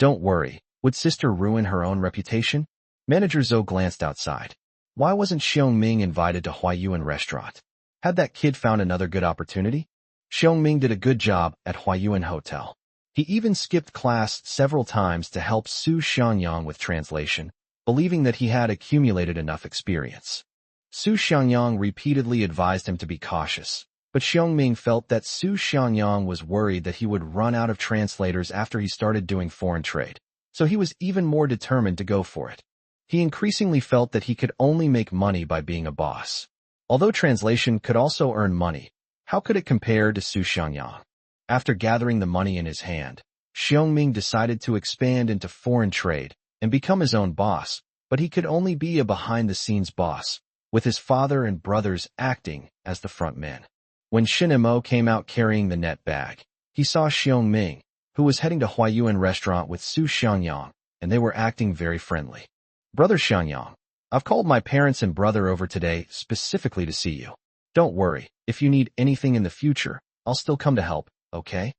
Don't worry, would Sister ruin her own reputation? Manager Zhou glanced outside. Why wasn't Xiong Ming invited to Huayuan restaurant? Had that kid found another good opportunity? Xiong Ming did a good job at Huayuan Hotel. He even skipped class several times to help Su Xiangyang with translation, believing that he had accumulated enough experience. Su Xiangyang repeatedly advised him to be cautious, but Xiong Ming felt that Su Xiangyang was worried that he would run out of translators after he started doing foreign trade, so he was even more determined to go for it. He increasingly felt that he could only make money by being a boss. Although translation could also earn money, how could it compare to Su Xiangyang? After gathering the money in his hand, Xiong Ming decided to expand into foreign trade and become his own boss, but he could only be a behind-the-scenes boss, with his father and brothers acting as the front men. When Shin Mo came out carrying the net bag, he saw Xiong Ming, who was heading to Huayuan restaurant with Su Xiangyang, and they were acting very friendly. Brother Xiangyang, I've called my parents and brother over today specifically to see you. Don't worry, if you need anything in the future, I'll still come to help. Okay?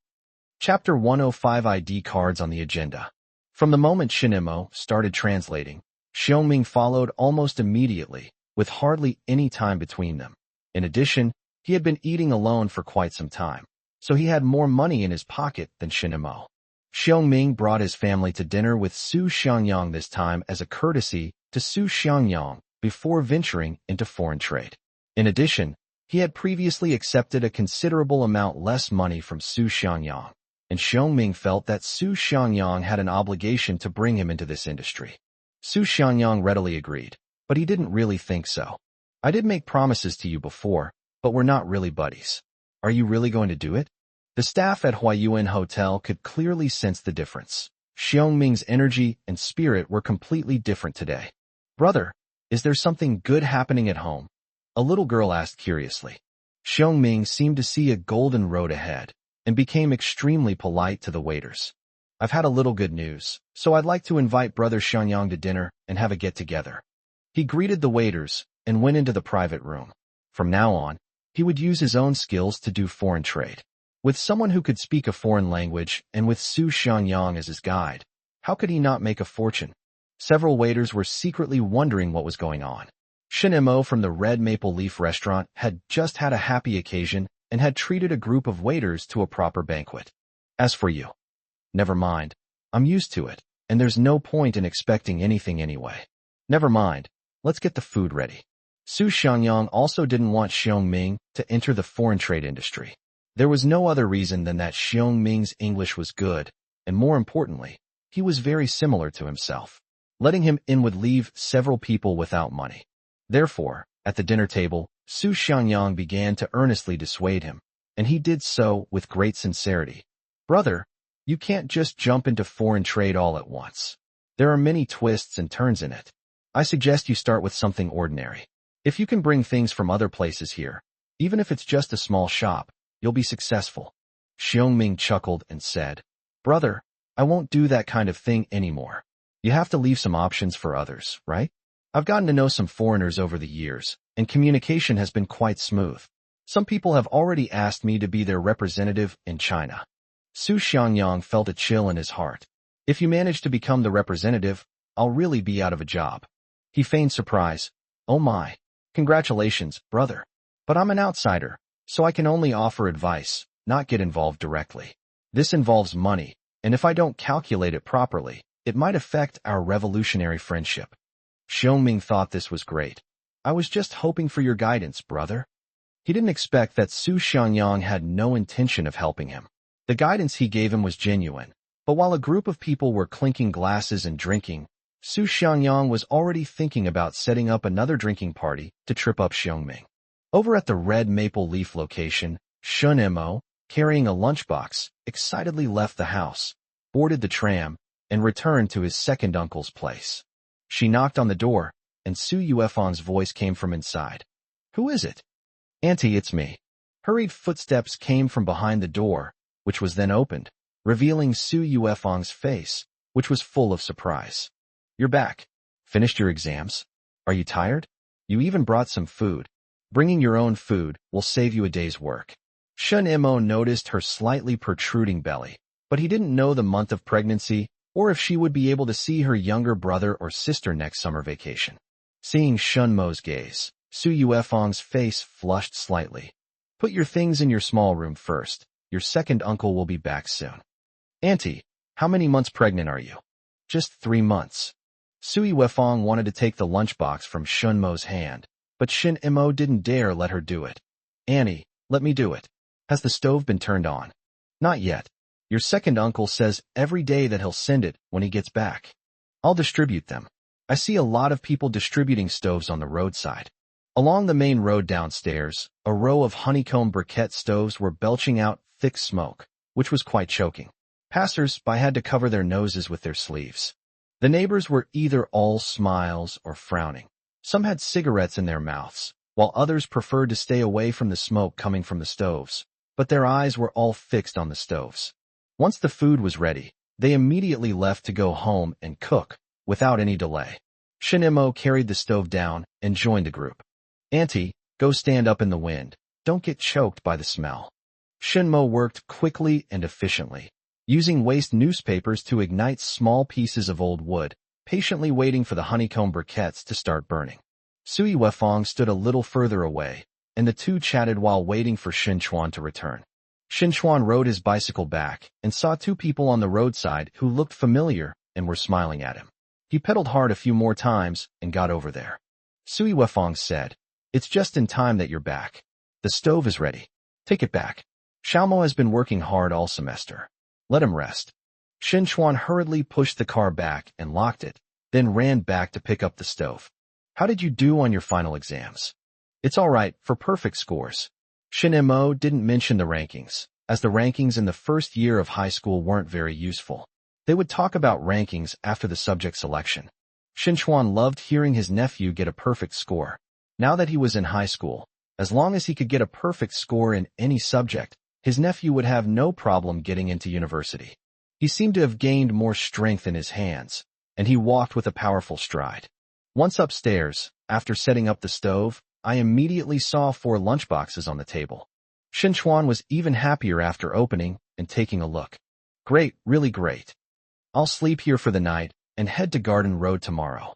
Chapter 105 ID cards on the agenda. From the moment Shin Mo started translating, Xiong Ming followed almost immediately, with hardly any time between them. In addition, he had been eating alone for quite some time, so he had more money in his pocket than Shin Mo. Xiong Ming brought his family to dinner with Su Xiangyang this time as a courtesy to Su Xiangyang before venturing into foreign trade. In addition, he had previously accepted a considerable amount less money from Su Xiangyang, and Xiong Ming felt that Su Xiangyang had an obligation to bring him into this industry. Su Xiangyang readily agreed, but he didn't really think so. I did make promises to you before, but we're not really buddies. Are you really going to do it? The staff at Huayuan Hotel could clearly sense the difference. Xiong Ming's energy and spirit were completely different today. Brother, is there something good happening at home? A little girl asked curiously. Xiong Ming seemed to see a golden road ahead and became extremely polite to the waiters. I've had a little good news, so I'd like to invite Brother Xiangyang to dinner and have a get-together. He greeted the waiters and went into the private room. From now on, he would use his own skills to do foreign trade. With someone who could speak a foreign language and with Su Xiangyang as his guide, how could he not make a fortune? Several waiters were secretly wondering what was going on. Shin Mo from the Red Maple Leaf restaurant had just had a happy occasion and had treated a group of waiters to a proper banquet. As for you, never mind. I'm used to it, and there's no point in expecting anything anyway. Never mind. Let's get the food ready. Su Xiangyang also didn't want Xiong Ming to enter the foreign trade industry. There was no other reason than that Xiong Ming's English was good, and more importantly, he was very similar to himself. Letting him in would leave several people without money. Therefore, At the dinner table, Su Xiangyang began to earnestly dissuade him, and he did so with great sincerity. Brother, you can't just jump into foreign trade all at once. There are many twists and turns in it. I suggest you start with something ordinary. If you can bring things from other places here, even if it's just a small shop, you'll be successful. Xiongming chuckled and said, Brother, I won't do that kind of thing anymore. You have to leave some options for others, right? I've gotten to know some foreigners over the years, and communication has been quite smooth. Some people have already asked me to be their representative in China. Su Xiangyang felt a chill in his heart. If you manage to become the representative, I'll really be out of a job. He feigned surprise. Oh my. Congratulations, brother. But I'm an outsider, so I can only offer advice, not get involved directly. This involves money, and if I don't calculate it properly, it might affect our revolutionary friendship. Xiongming thought this was great. I was just hoping for your guidance, brother. He didn't expect that Su Xiangyang had no intention of helping him. The guidance he gave him was genuine, but while a group of people were clinking glasses and drinking, Su Xiangyang was already thinking about setting up another drinking party to trip up Xiongming. Over at the Red Maple Leaf location, Shun Mo, carrying a lunchbox, excitedly left the house, boarded the tram, and returned to his second uncle's place. She knocked on the door, and Su Yuefeng's voice came from inside. Who is it? Auntie, it's me. Hurried footsteps came from behind the door, which was then opened, revealing Su Yuefeng's face, which was full of surprise. You're back. Finished your exams? Are you tired? You even brought some food. Bringing your own food will save you a day's work. Shun Imo noticed her slightly protruding belly, but he didn't know the month of pregnancy or if she would be able to see her younger brother or sister next summer vacation. Seeing Shun Mo's gaze, Su Yuefeng's face flushed slightly. Put your things in your small room first. Your second uncle will be back soon. Auntie, how many months pregnant are you? Just 3 months. Su Yuefeng wanted to take the lunchbox from Shun Mo's hand, but Shin Imo didn't dare let her do it. Annie, let me do it. Has the stove been turned on? Not yet. Your second uncle says every day that he'll send it when he gets back. I'll distribute them. I see a lot of people distributing stoves on the roadside. Along the main road downstairs, a row of honeycomb briquette stoves were belching out thick smoke, which was quite choking. Passers-by had to cover their noses with their sleeves. The neighbors were either all smiles or frowning. Some had cigarettes in their mouths, while others preferred to stay away from the smoke coming from the stoves, but their eyes were all fixed on the stoves. Once the food was ready, they immediately left to go home and cook, without any delay. Shinimo carried the stove down and joined the group. Auntie, go stand up in the wind. Don't get choked by the smell. Shinmo worked quickly and efficiently, using waste newspapers to ignite small pieces of old wood, patiently waiting for the honeycomb briquettes to start burning. Sui Wefeng stood a little further away, and the two chatted while waiting for Shin Chuan to return. Shin Chuan rode his bicycle back and saw 2 people on the roadside who looked familiar and were smiling at him. He pedaled hard a few more times and got over there. Sui Wefeng said, It's just in time that you're back. The stove is ready. Take it back. Xiaomo has been working hard all semester. Let him rest. Shin Chuan hurriedly pushed the car back and locked it, then ran back to pick up the stove. How did you do on your final exams? It's all right for perfect scores. Shin Mo didn't mention the rankings, as the rankings in the first year of high school weren't very useful. They would talk about rankings after the subject selection. Shin Chuan loved hearing his nephew get a perfect score. Now that he was in high school, as long as he could get a perfect score in any subject, his nephew would have no problem getting into university. He seemed to have gained more strength in his hands, and he walked with a powerful stride. Once upstairs, after setting up the stove, I immediately saw 4 lunchboxes on the table. Shin Chuan was even happier after opening and taking a look. Great, really great. I'll sleep here for the night and head to Garden Road tomorrow.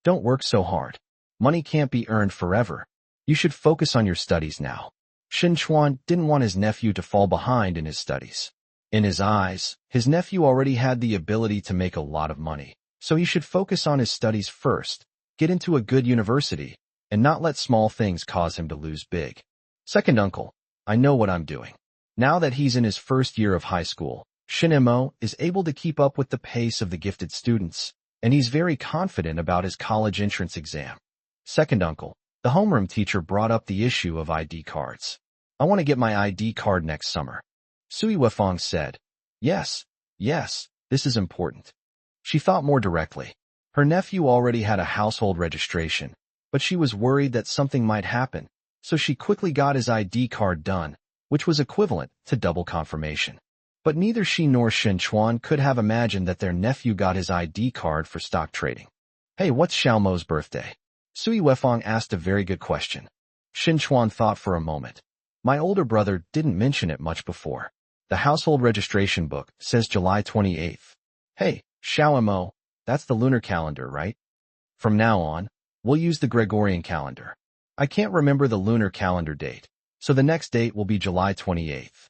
Don't work so hard. Money can't be earned forever. You should focus on your studies now. Shin Chuan didn't want his nephew to fall behind in his studies. In his eyes, his nephew already had the ability to make a lot of money, so he should focus on his studies first, get into a good university, and not let small things cause him to lose big. Second uncle, I know what I'm doing. Now that he's in his first year of high school, Shinemo is able to keep up with the pace of the gifted students, and he's very confident about his college entrance exam. Second uncle, The homeroom teacher brought up the issue of ID cards. I want to get my ID card next summer. Sui Wefang said. Yes, this is important. She thought more directly. Her nephew already had a household registration, but she was worried that something might happen, so she quickly got his ID card done, which was equivalent to double confirmation. But neither she nor Shen Chuan could have imagined that their nephew got his ID card for stock trading. Hey, what's Xiaomo's birthday? Sui Wefang asked a very good question. Shen Chuan thought for a moment. My older brother didn't mention it much before. The household registration book says July 28th. Hey, Xiaomo, that's the lunar calendar, right? From now on, we'll use the Gregorian calendar. I can't remember the lunar calendar date, so the next date will be July 28th.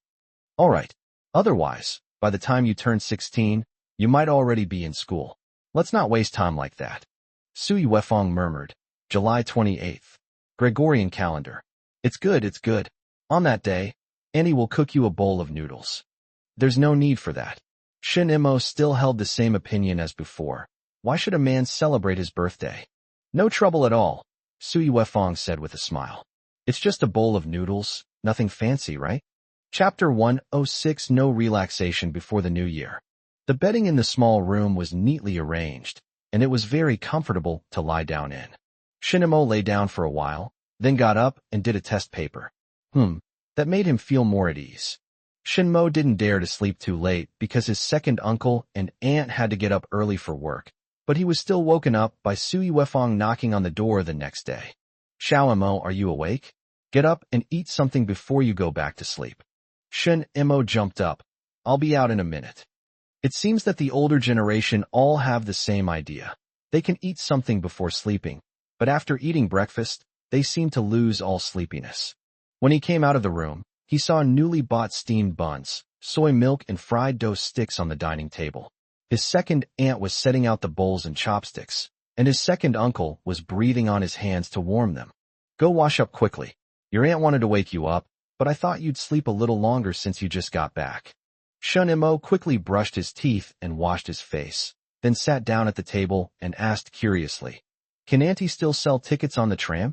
All right. Otherwise, by the time you turn 16, you might already be in school. Let's not waste time like that. Sui Wefang murmured. July 28th. Gregorian calendar. It's good. On that day, Annie will cook you a bowl of noodles. There's no need for that. Shin Imo still held the same opinion as before. Why should a man celebrate his birthday? No trouble at all, Sui Wefang said with a smile. It's just a bowl of noodles, nothing fancy, right? Chapter 106 No Relaxation Before the New Year. The bedding in the small room was neatly arranged, and it was very comfortable to lie down in. Shinimo lay down for a while, then got up and did a test paper. That made him feel more at ease. Shinmo didn't dare to sleep too late because his second uncle and aunt had to get up early for work, but he was still woken up by Sui Wefang knocking on the door the next day. Xiaomo, are you awake? Get up and eat something before you go back to sleep. Shin Imo jumped up. I'll be out in a minute. It seems that the older generation all have the same idea. They can eat something before sleeping, but after eating breakfast, they seem to lose all sleepiness. When he came out of the room, he saw newly bought steamed buns, soy milk, and fried dough sticks on the dining table. His second aunt was setting out the bowls and chopsticks, and his second uncle was breathing on his hands to warm them. Go wash up quickly. Your aunt wanted to wake you up, but I thought you'd sleep a little longer since you just got back. Shun Imo quickly brushed his teeth and washed his face, then sat down at the table and asked curiously, Can Auntie still sell tickets on the tram?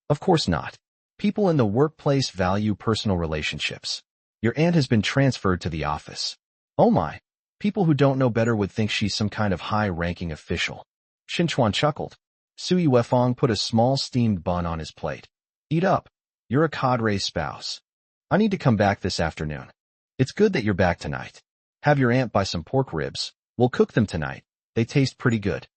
Of course not. People in the workplace value personal relationships. Your aunt has been transferred to the office. Oh my. People who don't know better would think she's some kind of high-ranking official. Shinchuan chuckled. Sui Wefang put a small steamed bun on his plate. Eat up. You're a cadre's spouse. I need to come back this afternoon. It's good that you're back tonight. Have your aunt buy some pork ribs. We'll cook them tonight. They taste pretty good.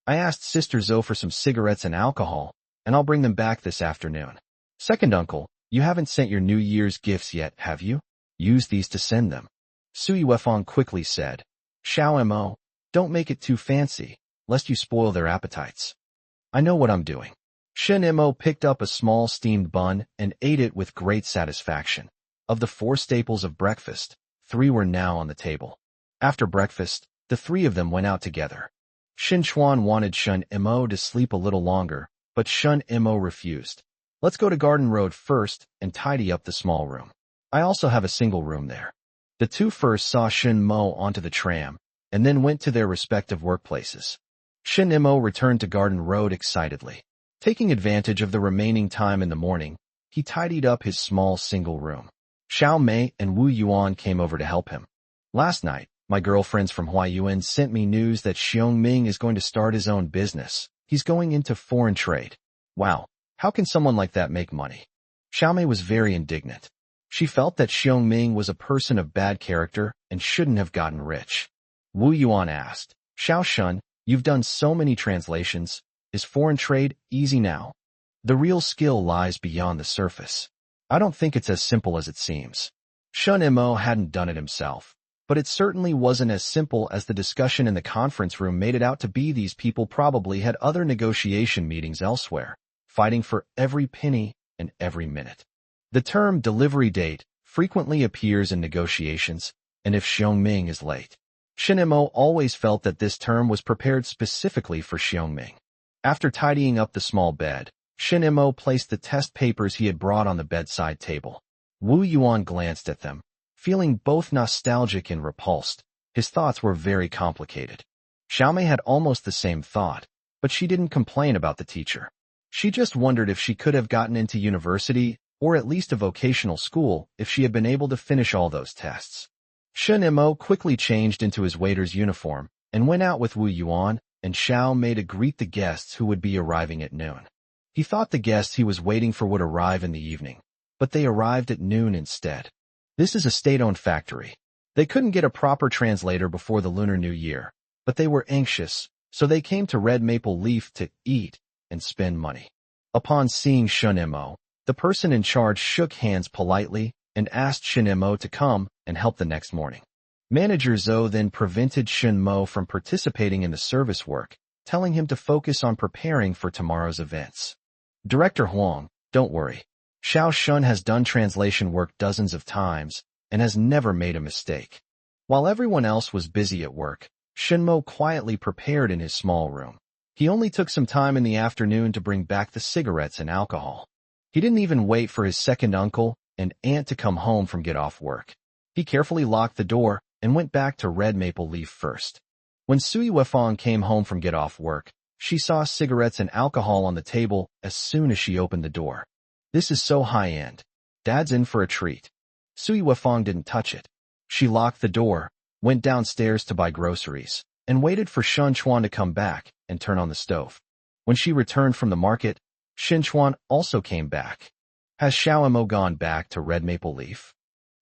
I asked Sister Zoe for some cigarettes and alcohol, and I'll bring them back this afternoon. Second uncle, you haven't sent your New Year's gifts yet, have you? Use these to send them. Sui Wefang quickly said. Xiao Mo, don't make it too fancy, lest you spoil their appetites. I know what I'm doing. Shen Imo picked up a small steamed bun and ate it with great satisfaction. Of the 4 staples of breakfast, 3 were now on the table. After breakfast, the 3 of them went out together. Shin Chuan wanted Shun Imo to sleep a little longer, but Shun Imo refused. Let's go to Garden Road first and tidy up the small room. I also have a single room there. The 2 first saw Shin Mo onto the tram, and then went to their respective workplaces. Shin Imo returned to Garden Road excitedly. Taking advantage of the remaining time in the morning, he tidied up his small single room. Xiao Mei and Wu Yuan came over to help him. Last night, my girlfriends from Huayuan sent me news that Xiong Ming is going to start his own business. He's going into foreign trade. Wow, how can someone like that make money? Xiao Mei was very indignant. She felt that Xiong Ming was a person of bad character and shouldn't have gotten rich. Wu Yuan asked, Xiao Shun, you've done so many translations. Is foreign trade easy now? The real skill lies beyond the surface. I don't think it's as simple as it seems. Shun Imo hadn't done it himself, but it certainly wasn't as simple as the discussion in the conference room made it out to be. These people probably had other negotiation meetings elsewhere, fighting for every penny and every minute. The term delivery date frequently appears in negotiations, and if Xiong Ming is late, Shin Imo always felt that this term was prepared specifically for Xiong Ming. After tidying up the small bed, Shin Imo placed the test papers he had brought on the bedside table. Wu Yuan glanced at them, feeling both nostalgic and repulsed. His thoughts were very complicated. Xiaomei had almost the same thought, but she didn't complain about the teacher. She just wondered if she could have gotten into university or at least a vocational school if she had been able to finish all those tests. Shen Mo quickly changed into his waiter's uniform and went out with Wu Yuan and Xiao Mei to greet the guests who would be arriving at noon. He thought the guests he was waiting for would arrive in the evening, but they arrived at noon instead. This is a state-owned factory. They couldn't get a proper translator before the Lunar New Year, but they were anxious, so they came to Red Maple Leaf to eat and spend money. Upon seeing Shen Mo, the person in charge shook hands politely and asked Shen Mo to come and help the next morning. Manager Zhou then prevented Shen Mo from participating in the service work, telling him to focus on preparing for tomorrow's events. Director Huang, don't worry. Xiao Shun has done translation work dozens of times and has never made a mistake. While everyone else was busy at work, Shen Mo quietly prepared in his small room. He only took some time in the afternoon to bring back the cigarettes and alcohol. He didn't even wait for his second uncle and aunt to come home from get off work. He carefully locked the door and went back to Red Maple Leaf first. When Sui Wefang came home from get off work, she saw cigarettes and alcohol on the table as soon as she opened the door. This is so high-end. Dad's in for a treat. Sui Wefang didn't touch it. She locked the door, went downstairs to buy groceries, and waited for Shen Chuan to come back and turn on the stove. When she returned from the market, Shen Chuan also came back. Has Xiao Mo gone back to Red Maple Leaf?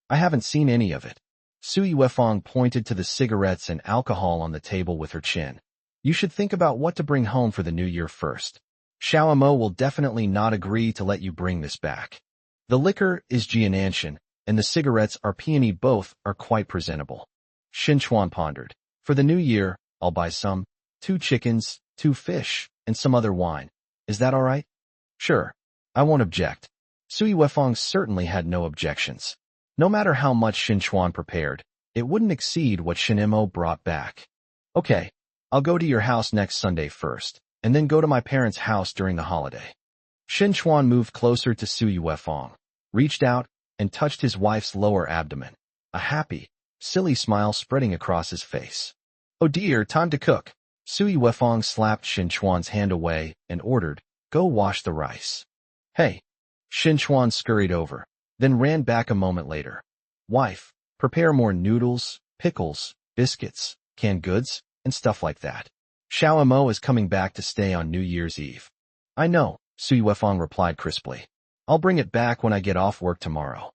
I haven't seen any of it. Sui Wefang pointed to the cigarettes and alcohol on the table with her chin. You should think about what to bring home for the new year first. Xiao Mo will definitely not agree to let you bring this back. The liquor is Jiananshan, and the cigarettes are peony. Both are quite presentable. Shen Chuan pondered. For the new year, I'll buy 2 chickens, 2 fish, and some other wine. Is that all right? Sure. I won't object. Sui Wefang certainly had no objections. No matter how much Shen Chuan prepared, it wouldn't exceed what Shen Mo brought back. Okay, I'll go to your house next Sunday first, and then go to my parents' house during the holiday. Shen Chuan moved closer to Sui Wefang, reached out, and touched his wife's lower abdomen, a happy, silly smile spreading across his face. Oh dear, time to cook. Sui Wefang slapped Shen Chuan's hand away and ordered, go wash the rice. Hey. Shen Chuan scurried over, then ran back a moment later. Wife, prepare more noodles, pickles, biscuits, canned goods, and stuff like that. Xiao Mo is coming back to stay on New Year's Eve. I know, Sui Wefang replied crisply. I'll bring it back when I get off work tomorrow.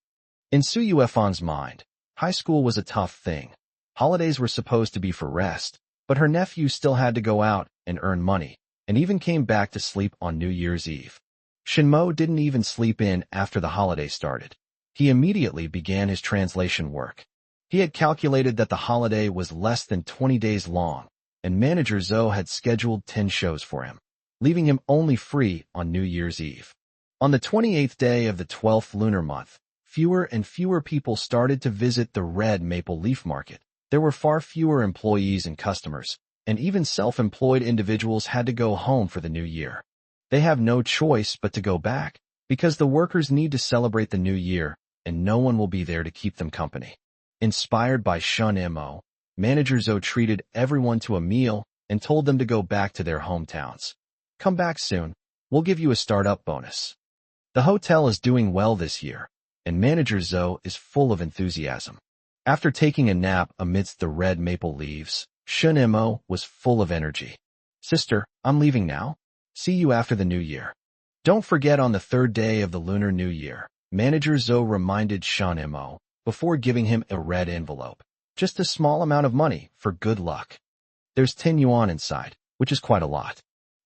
In Sui Wefang's mind, high school was a tough thing. Holidays were supposed to be for rest, but her nephew still had to go out and earn money, and even came back to sleep on New Year's Eve. Shen Mo didn't even sleep in after the holiday started. He immediately began his translation work. He had calculated that the holiday was less than 20 days long, and Manager Zhou had scheduled 10 shows for him, leaving him only free on New Year's Eve. On the 28th day of the 12th lunar month, fewer and fewer people started to visit the Red Maple Leaf Market. There were far fewer employees and customers, and even self-employed individuals had to go home for the new year. They have no choice but to go back, because the workers need to celebrate the new year, and no one will be there to keep them company. Inspired by Shen Mo, Manager Zhou treated everyone to a meal and told them to go back to their hometowns. Come back soon. We'll give you a startup bonus. The hotel is doing well this year, and Manager Zhou is full of enthusiasm. After taking a nap amidst the red maple leaves, Shen Mo was full of energy. Sister, I'm leaving now. See you after the new year. Don't forget on the 3rd day of the Lunar New Year, Manager Zhou reminded Shen Mo before giving him a red envelope. Just a small amount of money for good luck. There's 10 yuan inside, which is quite a lot.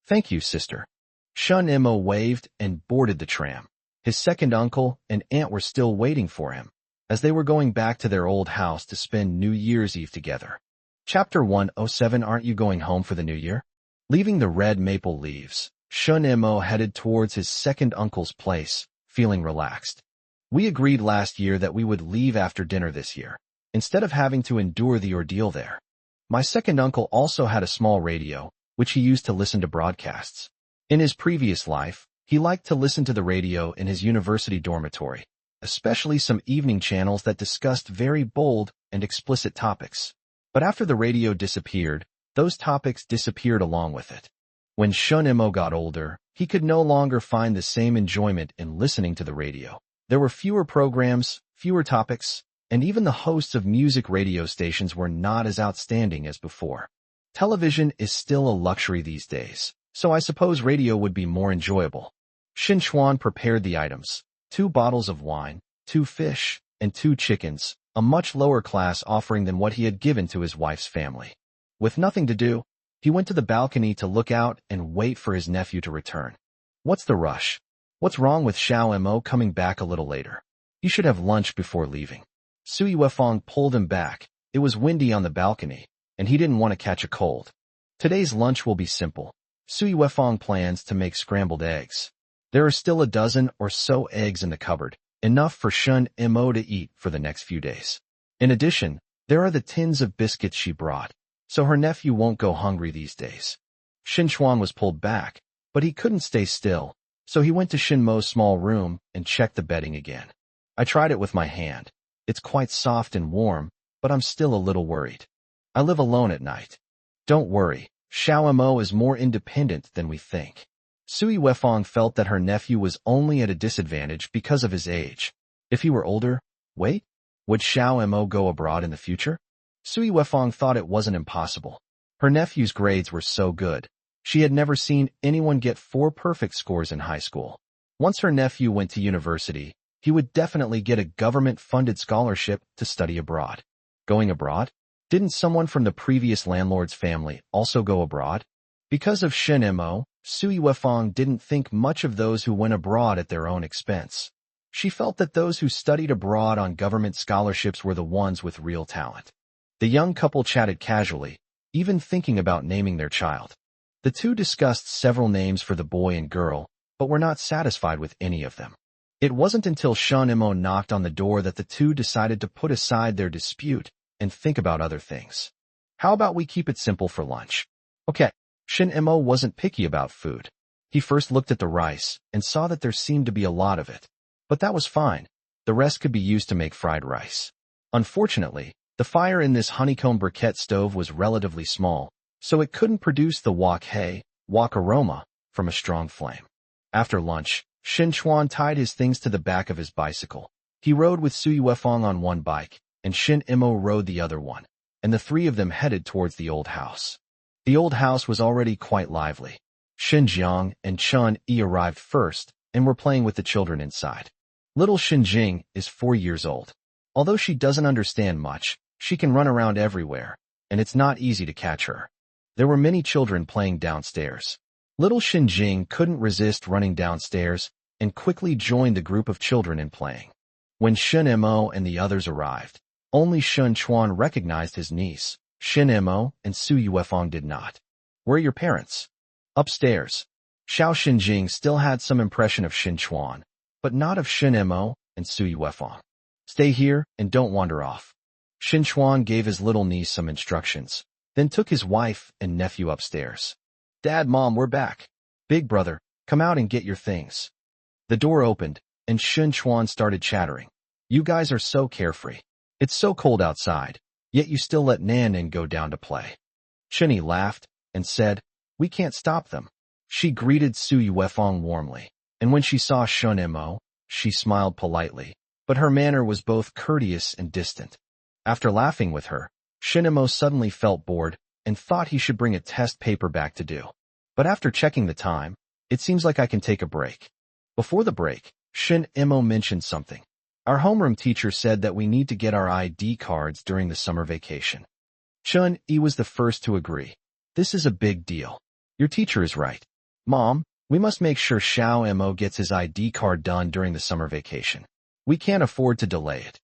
Thank you, sister. Shen Mo waved and boarded the tram. His second uncle and aunt were still waiting for him, as they were going back to their old house to spend New Year's Eve together. Chapter 107. Aren't you going home for the new year? Leaving the red maple leaves, Shen Mo headed towards his second uncle's place, feeling relaxed. We agreed last year that we would leave after dinner this year, instead of having to endure the ordeal there. My second uncle also had a small radio, which he used to listen to broadcasts. In his previous life, he liked to listen to the radio in his university dormitory, especially some evening channels that discussed very bold and explicit topics. But after the radio disappeared, those topics disappeared along with it. When Shun Mo got older, he could no longer find the same enjoyment in listening to the radio. There were fewer programs, fewer topics, and even the hosts of music radio stations were not as outstanding as before. Television is still a luxury these days, so I suppose radio would be more enjoyable. Shin Chuan prepared the items: 2 bottles of wine, 2 fish, and 2 chickens, a much lower class offering than what he had given to his wife's family. With nothing to do, he went to the balcony to look out and wait for his nephew to return. What's the rush? What's wrong with Xiao Mo coming back a little later? You should have lunch before leaving. Sui Wefang pulled him back. It was windy on the balcony, and he didn't want to catch a cold. Today's lunch will be simple. Sui Wefang plans to make scrambled eggs. There are still a dozen or so eggs in the cupboard, enough for Shun Mo to eat for the next few days. In addition, there are the tins of biscuits she brought, so her nephew won't go hungry these days. Shin Chuan was pulled back, but he couldn't stay still, so he went to Shin Mo's small room and checked the bedding again. I tried it with my hand. It's quite soft and warm, but I'm still a little worried. I live alone at night. Don't worry, Xiao Mo is more independent than we think. Sui Wefang felt that her nephew was only at a disadvantage because of his age. If he were older, would Xiao Mo go abroad in the future? Sui Wefang thought it wasn't impossible. Her nephew's grades were so good. She had never seen anyone get 4 perfect scores in high school. Once her nephew went to university, he would definitely get a government-funded scholarship to study abroad. Going abroad? Didn't someone from the previous landlord's family also go abroad? Because of Shin Mo, Sui Wefang didn't think much of those who went abroad at their own expense. She felt that those who studied abroad on government scholarships were the ones with real talent. The young couple chatted casually, even thinking about naming their child. The two discussed several names for the boy and girl, but were not satisfied with any of them. It wasn't until Shun Mo knocked on the door that the two decided to put aside their dispute and think about other things. How about we keep it simple for lunch? Okay. Shin Mo wasn't picky about food. He first looked at the rice and saw that there seemed to be a lot of it. But that was fine. The rest could be used to make fried rice. Unfortunately, the fire in this honeycomb briquette stove was relatively small, so it couldn't produce the wok aroma from a strong flame. After lunch, Shin Chuan tied his things to the back of his bicycle. He rode with Sui Wefang on one bike, and Shin Mo rode the other one, and the three of them headed towards the old house. The old house was already quite lively. Shin Jiang and Chun Yi arrived first and were playing with the children inside. Little Shin Jing is 4 years old. Although she doesn't understand much, she can run around everywhere, and it's not easy to catch her. There were many children playing downstairs. Little Shin Jing couldn't resist running downstairs and quickly joined the group of children in playing. When Shin Mo and the others arrived, only Shun Chuan recognized his niece. Shin Mo and Sui Wefang did not. Where are your parents? Upstairs. Xiao Xinjing still had some impression of Shin Chuan, but not of Shin Mo and Sui Wefang. Stay here and don't wander off. Shin Chuan gave his little niece some instructions, then took his wife and nephew upstairs. Dad, Mom, we're back. Big brother, come out and get your things. The door opened, and Shin Chuan started chattering. You guys are so carefree. It's so cold outside, yet you still let Nan go down to play. Shinny laughed and said, we can't stop them. She greeted Sui Wefang warmly, and when she saw Shun Mo, she smiled politely, but her manner was both courteous and distant. After laughing with her, Shin Mo suddenly felt bored and thought he should bring a test paper back to do. But after checking the time, it seems like I can take a break. Before the break, Shin Mo mentioned something. Our homeroom teacher said that we need to get our ID cards during the summer vacation. Chun Yi was the first to agree. This is a big deal. Your teacher is right. Mom, we must make sure Xiao Mo gets his ID card done during the summer vacation. We can't afford to delay it.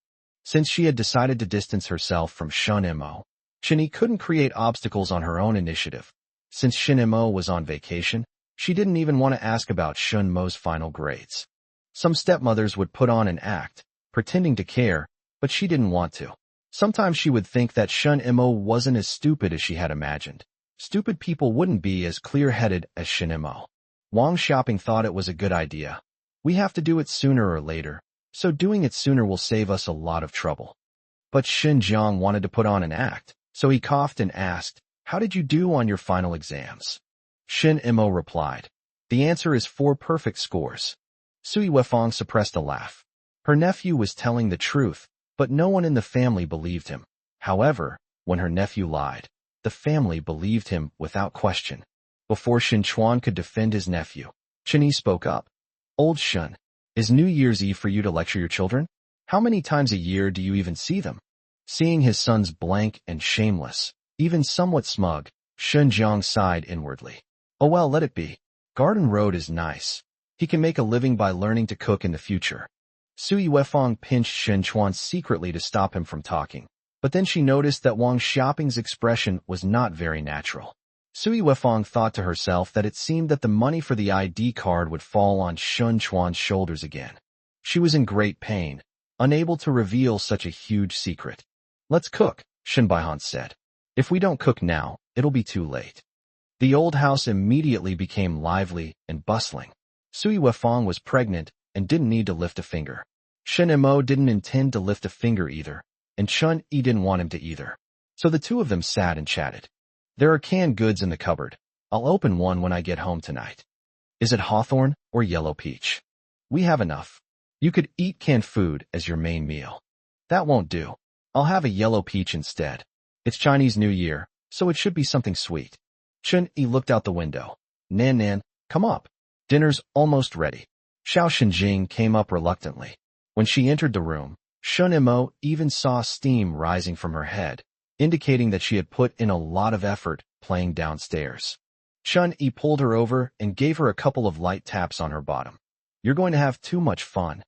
Since she had decided to distance herself from Shun Mo, Shinny couldn't create obstacles on her own initiative. Since Shin Mo was on vacation, she didn't even want to ask about Shun Mo's final grades. Some stepmothers would put on an act, pretending to care, but she didn't want to. Sometimes she would think that Shun Mo wasn't as stupid as she had imagined. Stupid people wouldn't be as clear-headed as Shin Mo. Wang Xiaoping thought it was a good idea. We have to do it sooner or later, so doing it sooner will save us a lot of trouble. But Shin Jiang wanted to put on an act, so he coughed and asked, how did you do on your final exams? Shin Imo replied. The answer is 4 perfect scores. Sui Wefang suppressed a laugh. Her nephew was telling the truth, but no one in the family believed him. However, when her nephew lied, the family believed him without question. Before Shin Chuan could defend his nephew, Chen Yi spoke up. Old Shun, is New Year's Eve for you to lecture your children? How many times a year do you even see them? Seeing his sons blank and shameless, even somewhat smug, Shun Jiang sighed inwardly. Oh well, let it be. Garden Road is nice. He can make a living by learning to cook in the future. Sui Wefang pinched Shin Chuan secretly to stop him from talking, but then she noticed that Wang Xiaoping's expression was not very natural. Sui Wefang thought to herself that it seemed that the money for the ID card would fall on Shun Chuan's shoulders again. She was in great pain, unable to reveal such a huge secret. Let's cook, Shin Baihan said. If we don't cook now, it'll be too late. The old house immediately became lively and bustling. Sui Wefang was pregnant and didn't need to lift a finger. Shin Imo didn't intend to lift a finger either, and Chun Yi didn't want him to either. So the two of them sat and chatted. There are canned goods in the cupboard. I'll open one when I get home tonight. Is it hawthorn or yellow peach? We have enough. You could eat canned food as your main meal. That won't do. I'll have a yellow peach instead. It's Chinese New Year, so it should be something sweet. Chun Yi looked out the window. Nan, come up. Dinner's almost ready. Xiao Shenjing came up reluctantly. When she entered the room, Shun Imo even saw steam rising from her head, indicating that she had put in a lot of effort playing downstairs. Chun Yi pulled her over and gave her a couple of light taps on her bottom. You're going to have too much fun.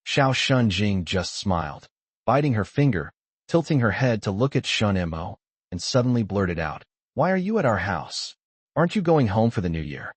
Xiao Shenjing just smiled, biting her finger, tilting her head to look at Shun Imo, and suddenly blurted out, Why are you at our house? Aren't you going home for the New Year?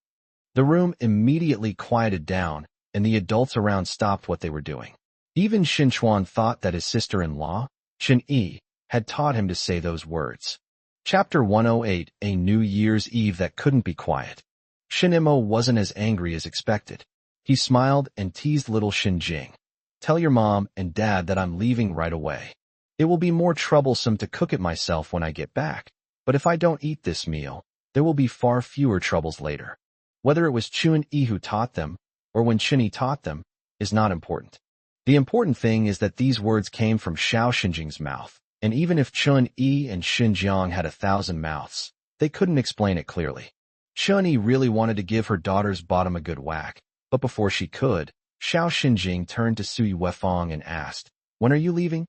The room immediately quieted down, and the adults around stopped what they were doing. Even Shin Chuan thought that his sister-in-law, Chen Yi, had taught him to say those words. Chapter 108, A New Year's Eve That Couldn't Be Quiet. Shin Imo wasn't as angry as expected. He smiled and teased little Shin Jing. Tell your mom and dad that I'm leaving right away. It will be more troublesome to cook it myself when I get back, but if I don't eat this meal, there will be far fewer troubles later. Whether it was Chun Yi who taught them, or when Chen Yi taught them, is not important. The important thing is that these words came from Xiao Shenjing's mouth, and even if Chun Yi and Xin Jiang had 1,000 mouths, they couldn't explain it clearly. Chun Yi really wanted to give her daughter's bottom a good whack, but before she could, Xiao Shenjing turned to Sui Wefang and asked, When are you leaving?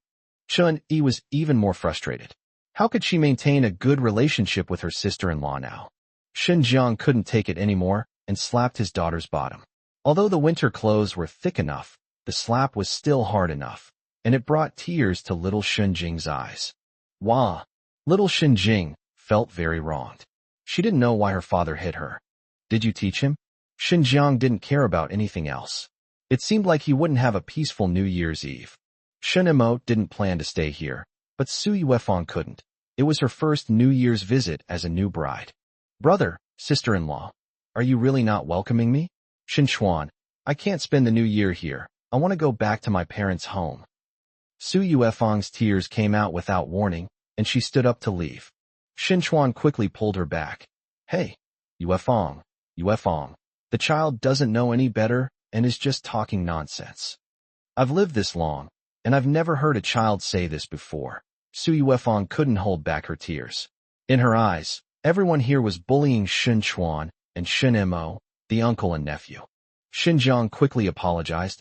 Chun Yi was even more frustrated. How could she maintain a good relationship with her sister-in-law now? Xin Jiang couldn't take it anymore and slapped his daughter's bottom. Although the winter clothes were thick enough, the slap was still hard enough, and it brought tears to little Shenjing's eyes. Wah! Little Shenjing felt very wronged. She didn't know why her father hit her. Did you teach him? Xinjiang didn't care about anything else. It seemed like he wouldn't have a peaceful New Year's Eve. Shen Imo didn't plan to stay here, but Sui Wefang couldn't. It was her first New Year's visit as a new bride. Brother, sister-in-law, are you really not welcoming me? Shin Chuan, I can't spend the New Year here. I want to go back to my parents' home. Sui Wefang's tears came out without warning, and she stood up to leave. Shin Chuan quickly pulled her back. Hey, Yuefang. The child doesn't know any better and is just talking nonsense. I've lived this long, and I've never heard a child say this before. Sui Wefang couldn't hold back her tears. In her eyes, everyone here was bullying Shin Chuan and Shin Imo, the uncle and nephew. Xinjiang quickly apologized.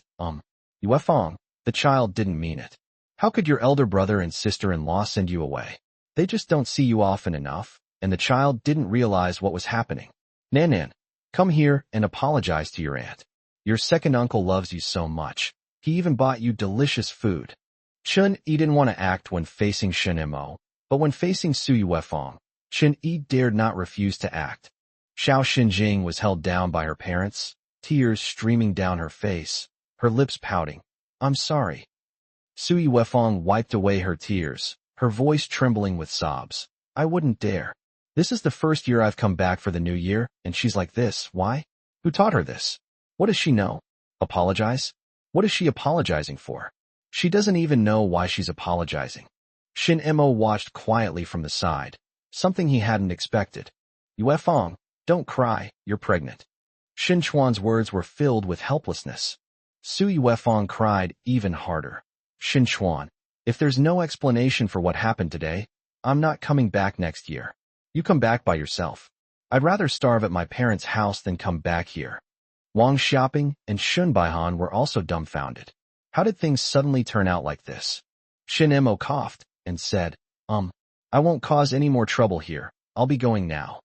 Yuefang, the child didn't mean it. How could your elder brother and sister-in-law send you away? They just don't see you often enough, and the child didn't realize what was happening. Nan, come here and apologize to your aunt. Your second uncle loves you so much. He even bought you delicious food. Chun Yi didn't want to act when facing Shin Imo, but when facing Sui Wefang, Chun Yi dared not refuse to act. Xiao Xinjing was held down by her parents, tears streaming down her face, her lips pouting. I'm sorry. Sui Wefang wiped away her tears, her voice trembling with sobs. I wouldn't dare. This is the first year I've come back for the new year, and she's like this. Why? Who taught her this? What does she know? Apologize? What is she apologizing for? She doesn't even know why she's apologizing. Shin Imo watched quietly from the side, something he hadn't expected. Yuefang, Don't cry, you're pregnant. Shin Chuan's words were filled with helplessness. Su Yuefang cried even harder. Shin Chuan, if there's no explanation for what happened today, I'm not coming back next year. You come back by yourself. I'd rather starve at my parents' house than come back here. Wang Xiaoping and Shun Baihan were also dumbfounded. How did things suddenly turn out like this? Shin Emo coughed and said, I won't cause any more trouble here. I'll be going now.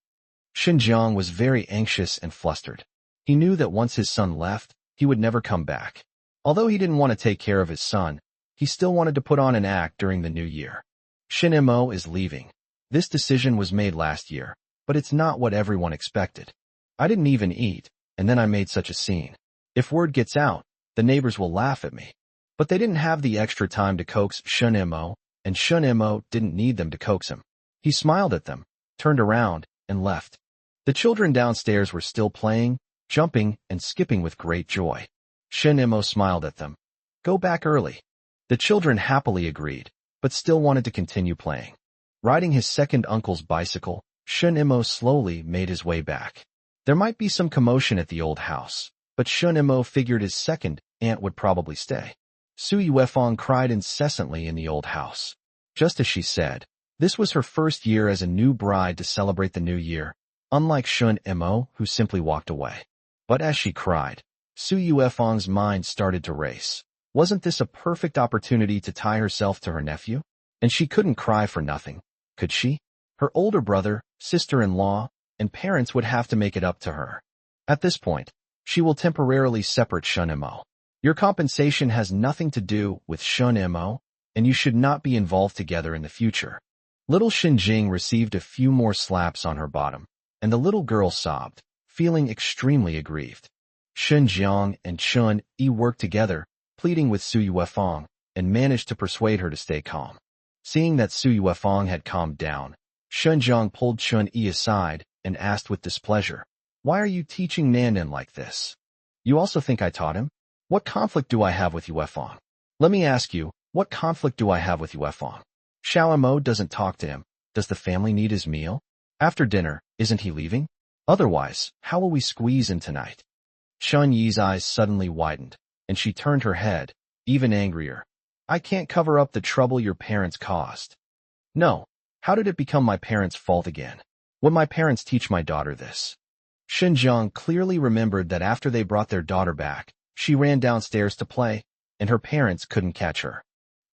Shin Jiang was very anxious and flustered. He knew that once his son left, he would never come back. Although he didn't want to take care of his son, he still wanted to put on an act during the new year. Shin Mo is leaving. This decision was made last year, but it's not what everyone expected. I didn't even eat, and then I made such a scene. If word gets out, the neighbors will laugh at me. But they didn't have the extra time to coax Shun Mo, and Shun Mo didn't need them to coax him. He smiled at them, turned around, and left. The children downstairs were still playing, jumping, and skipping with great joy. Shin Mo smiled at them. Go back early. The children happily agreed, but still wanted to continue playing. Riding his second uncle's bicycle, Shun Mo slowly made his way back. There might be some commotion at the old house, but Shun Mo figured his second aunt would probably stay. Su Yuefang cried incessantly in the old house. Just as she said, this was her first year as a new bride to celebrate the new year, unlike Shun Mo, who simply walked away. But as she cried, Su Yuefang's mind started to race. Wasn't this a perfect opportunity to tie herself to her nephew? And she couldn't cry for nothing, could she? Her older brother, sister-in-law, and parents would have to make it up to her. At this point, she will temporarily separate Shun Mo. Your compensation has nothing to do with Shun Mo, and you should not be involved together in the future. Little Xinjing received a few more slaps on her bottom, and the little girl sobbed, feeling extremely aggrieved. Shun Jiang and Chun Yi worked together, pleading with Su Yuefang, and managed to persuade her to stay calm. Seeing that Su Yuefang had calmed down, Shun Jiang pulled Chun Yi aside and asked with displeasure, Why are you teaching Nanan like this? You also think I taught him? What conflict do I have with Yuefang? Let me ask you, what conflict do I have with Yuefang? Xiao Mo doesn't talk to him. Does the family need his meal? After dinner, isn't he leaving? Otherwise, how will we squeeze in tonight? Shun Yi's eyes suddenly widened, and she turned her head, even angrier. I can't cover up the trouble your parents caused. No. How did it become my parents' fault again? Would my parents teach my daughter this? Xinjiang clearly remembered that after they brought their daughter back, she ran downstairs to play, and her parents couldn't catch her.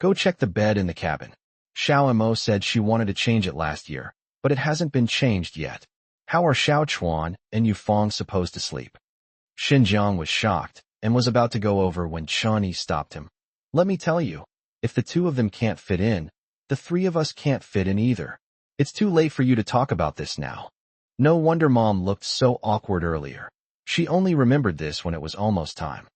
Go check the bed in the cabin. Xiao Mo said she wanted to change it last year, but it hasn't been changed yet. How are Xiao Chuan and Yu Fong supposed to sleep? Xinjiang was shocked and was about to go over when Chun Yi stopped him. Let me tell you, if the two of them can't fit in, the three of us can't fit in either. It's too late for you to talk about this now. No wonder Mom looked so awkward earlier. She only remembered this when it was almost time.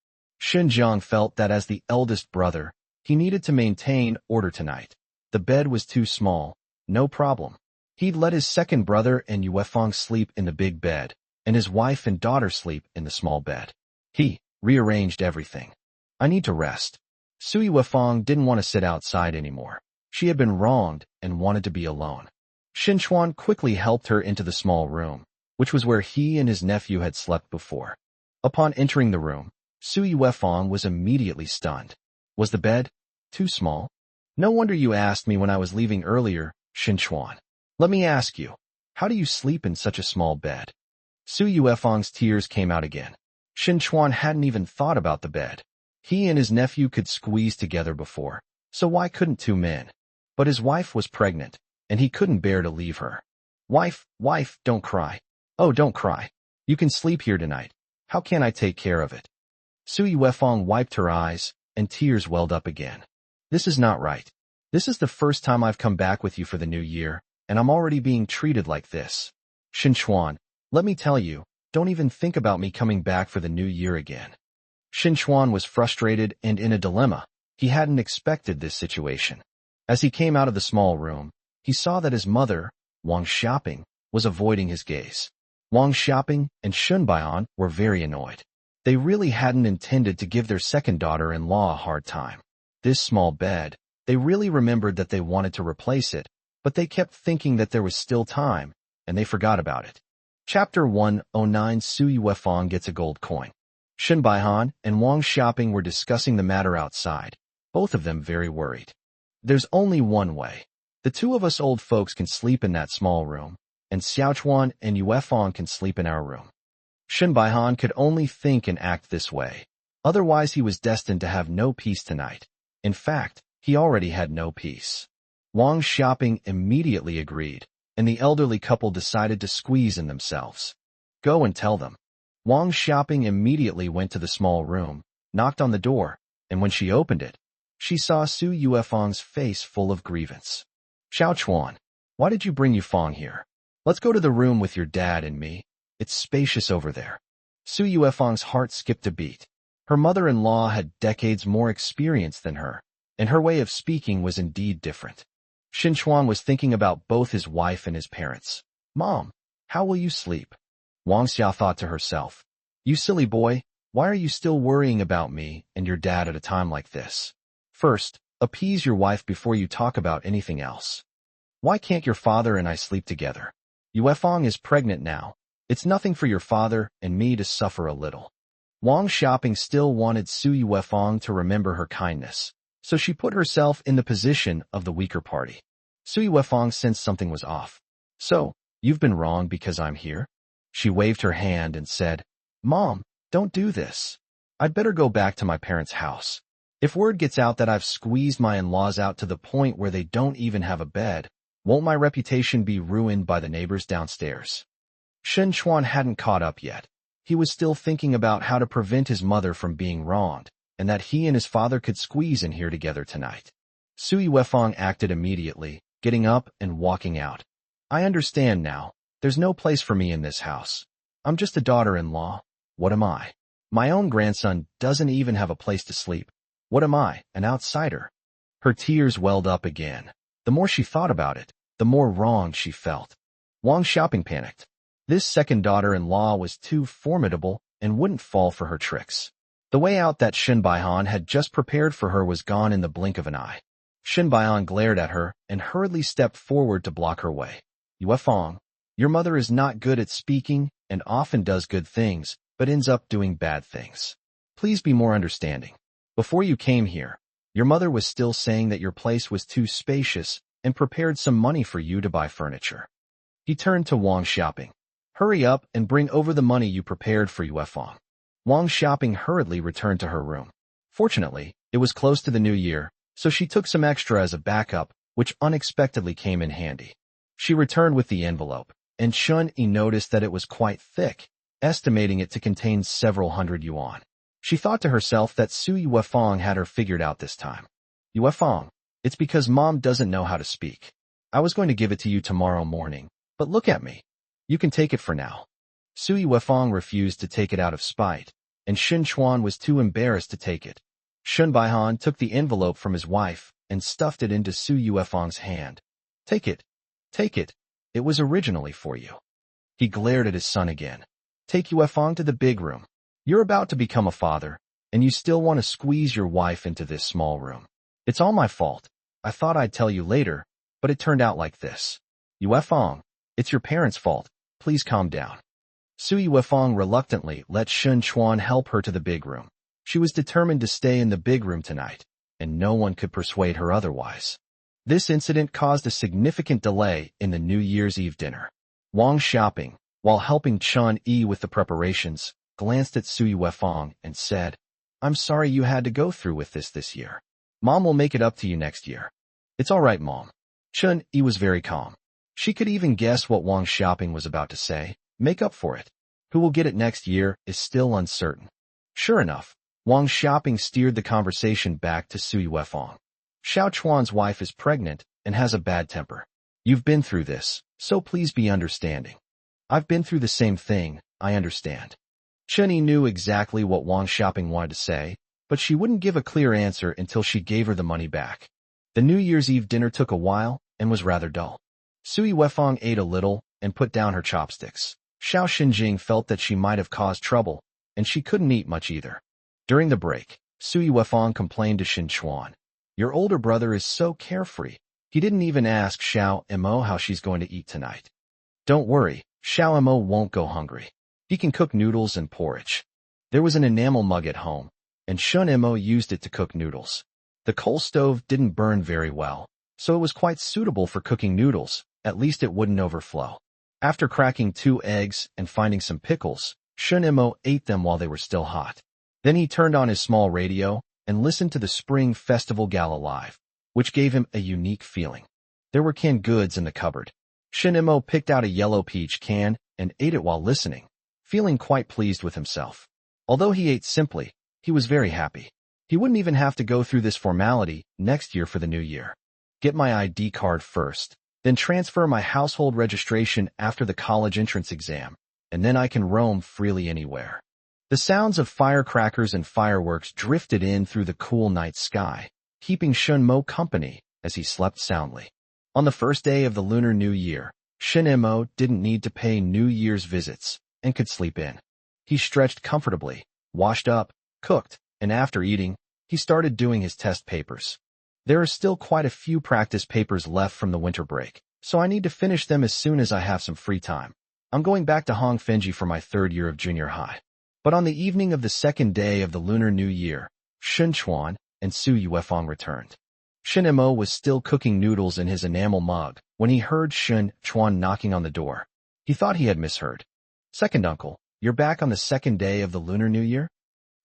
Xinjiang felt that as the eldest brother, he needed to maintain order tonight. The bed was too small, no problem. He'd let his second brother and Yuefang sleep in the big bed, and his wife and daughter sleep in the small bed. He rearranged everything. I need to rest. Su Yuefang didn't want to sit outside anymore. She had been wronged and wanted to be alone. Xinchuan quickly helped her into the small room, which was where he and his nephew had slept before. Upon entering the room, Su Yuefang was immediately stunned. Was the bed too small? No wonder you asked me when I was leaving earlier, Xinchuan. Let me ask you, how do you sleep in such a small bed? Su Yuefang's tears came out again. Xinchuan hadn't even thought about the bed. He and his nephew could squeeze together before, so why couldn't two men? But his wife was pregnant, and he couldn't bear to leave her. Wife, don't cry. Oh, don't cry. You can sleep here tonight. How can I take care of it? Su Yuefang wiped her eyes, and tears welled up again. This is not right. This is the first time I've come back with you for the new year, and I'm already being treated like this. Xinchuan, let me tell you, don't even think about me coming back for the new year again. Xinchuan was frustrated and in a dilemma. He hadn't expected this situation. As he came out of the small room, he saw that his mother, Wang Xiaoping, was avoiding his gaze. Wang Xiaoping and Shun Baian were very annoyed. They really hadn't intended to give their second daughter-in-law a hard time. This small bed, they really remembered that they wanted to replace it, but they kept thinking that there was still time, and they forgot about it. Chapter 109 Su Yuefang Gets a Gold Coin. Shen Baihan and Wang Xiaoping were discussing the matter outside, both of them very worried. There's only one way. The two of us old folks can sleep in that small room, and Xiaochuan and Yuefang can sleep in our room. Shen Baihan could only think and act this way. Otherwise he was destined to have no peace tonight. In fact, he already had no peace. Wang Xiaoping immediately agreed, and the elderly couple decided to squeeze in themselves. Go and tell them. Wang Xiaoping immediately went to the small room, knocked on the door, and when she opened it, she saw Su Yuefang's face full of grievance. Xiaochuan, why did you bring Yufang here? Let's go to the room with your dad and me. It's spacious over there. Su Yuefang's heart skipped a beat. Her mother-in-law had decades more experience than her, and her way of speaking was indeed different. Shin Chuan was thinking about both his wife and his parents. Mom, how will you sleep? Wang Xia thought to herself. You silly boy, why are you still worrying about me and your dad at a time like this? First, appease your wife before you talk about anything else. Why can't your father and I sleep together? Yuefang is pregnant now. It's nothing for your father and me to suffer a little. Wang Xiaoping still wanted Su Yuefang to remember her kindness, so she put herself in the position of the weaker party. Su Yuefang sensed something was off. So, you've been wrong because I'm here? She waved her hand and said, Mom, don't do this. I'd better go back to my parents' house. If word gets out that I've squeezed my in-laws out to the point where they don't even have a bed, won't my reputation be ruined by the neighbors downstairs? Shen Chuan hadn't caught up yet. He was still thinking about how to prevent his mother from being wronged, and that he and his father could squeeze in here together tonight. Su Yuefang acted immediately, getting up and walking out. I understand now. There's no place for me in this house. I'm just a daughter-in-law. What am I? My own grandson doesn't even have a place to sleep. What am I, an outsider? Her tears welled up again. The more she thought about it, the more wronged she felt. Wang Xiaoping panicked. This second daughter-in-law was too formidable and wouldn't fall for her tricks. The way out that Shen Baihan had just prepared for her was gone in the blink of an eye. Shen Baihan glared at her and hurriedly stepped forward to block her way. Yuefang, your mother is not good at speaking and often does good things, but ends up doing bad things. Please be more understanding. Before you came here, your mother was still saying that your place was too spacious and prepared some money for you to buy furniture. He turned to Wang Xiaoping. Hurry up and bring over the money you prepared for Yuefang. Wang Xiaoping hurriedly returned to her room. Fortunately, it was close to the new year, so she took some extra as a backup, which unexpectedly came in handy. She returned with the envelope, and Shun Yi noticed that it was quite thick, estimating it to contain several hundred yuan. She thought to herself that Su Yuefang had her figured out this time. Yuefang, it's because Mom doesn't know how to speak. I was going to give it to you tomorrow morning, but look at me. You can take it for now. Su Yuefang refused to take it out of spite, and Shen Chuan was too embarrassed to take it. Shen Baihan took the envelope from his wife and stuffed it into Su Yuefang's hand. Take it. Take it. It was originally for you. He glared at his son again. Take Yuefang to the big room. You're about to become a father, and you still want to squeeze your wife into this small room. It's all my fault. I thought I'd tell you later, but it turned out like this. Yuefang, it's your parents' fault. Please calm down. Su Yuefang reluctantly let Shen Chuan help her to the big room. She was determined to stay in the big room tonight, and no one could persuade her otherwise. This incident caused a significant delay in the New Year's Eve dinner. Wang Xiaoping, while helping Chun Yi with the preparations, glanced at Su Yuefang and said, I'm sorry you had to go through with this year. Mom will make it up to you next year. It's all right, Mom. Chun Yi was very calm. She could even guess what Wang Xiaoping was about to say. Make up for it. Who will get it next year is still uncertain. Sure enough, Wang Xiaoping steered the conversation back to Su Yuefang. Xiao Chuan's wife is pregnant and has a bad temper. You've been through this, so please be understanding. I've been through the same thing, I understand. Chen Yi knew exactly what Wang Xiaoping wanted to say, but she wouldn't give a clear answer until she gave her the money back. The New Year's Eve dinner took a while and was rather dull. Su Yuefang ate a little and put down her chopsticks. Xiao Xinjing felt that she might have caused trouble, and she couldn't eat much either. During the break, Su Yuefang complained to Shin Chuan. Your older brother is so carefree. He didn't even ask Xiao Mo how she's going to eat tonight. Don't worry, Xiao Mo won't go hungry. He can cook noodles and porridge. There was an enamel mug at home, and Shun Mo used it to cook noodles. The coal stove didn't burn very well, so it was quite suitable for cooking noodles, at least it wouldn't overflow. After cracking 2 eggs and finding some pickles, Shun Mo ate them while they were still hot. Then he turned on his small radio and listened to the Spring Festival Gala live, which gave him a unique feeling. There were canned goods in the cupboard. Shun Mo picked out a yellow peach can and ate it while listening, feeling quite pleased with himself. Although he ate simply, he was very happy. He wouldn't even have to go through this formality next year for the new year. Get my ID card first, then transfer my household registration after the college entrance exam, and then I can roam freely anywhere. The sounds of firecrackers and fireworks drifted in through the cool night sky, keeping Shun Mo company as he slept soundly. On the first day of the Lunar New Year, Shun Mo didn't need to pay New Year's visits and could sleep in. He stretched comfortably, washed up, cooked, and after eating, he started doing his test papers. There are still quite a few practice papers left from the winter break, so I need to finish them as soon as I have some free time. I'm going back to Hongfenji for my 3rd year of junior high. But on the evening of the 2nd day of the Lunar New Year, Shun Chuan and Su Yuefang returned. Shun Mo was still cooking noodles in his enamel mug when he heard Shun Chuan knocking on the door. He thought he had misheard. "Second uncle, you're back on the 2nd day of the Lunar New Year?"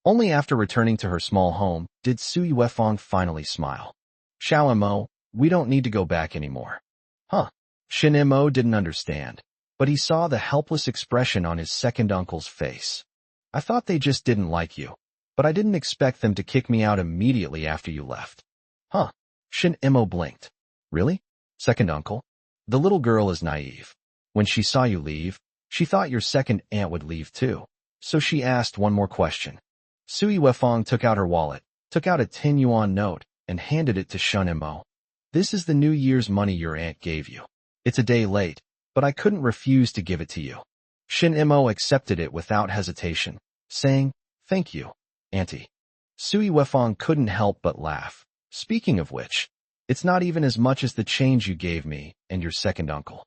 Only after returning to her small home did Su Yuefang finally smile. "Xiao Mo, we don't need to go back anymore." Huh? Shun Mo didn't understand, but he saw the helpless expression on his second uncle's face. "I thought they just didn't like you, but I didn't expect them to kick me out immediately after you left." Huh? Shun Mo blinked. "Really? Second uncle?" The little girl is naive. When she saw you leave, she thought your second aunt would leave too, so she asked one more question. Su Yuefang took out her wallet, took out a 10 yuan note, and handed it to Shun Mo. "This is the New Year's money your aunt gave you. It's a day late, but I couldn't refuse to give it to you." Shun Mo accepted it without hesitation, saying, "Thank you, Auntie." Su Yuefang couldn't help but laugh. "Speaking of which, it's not even as much as the change you gave me and your second uncle."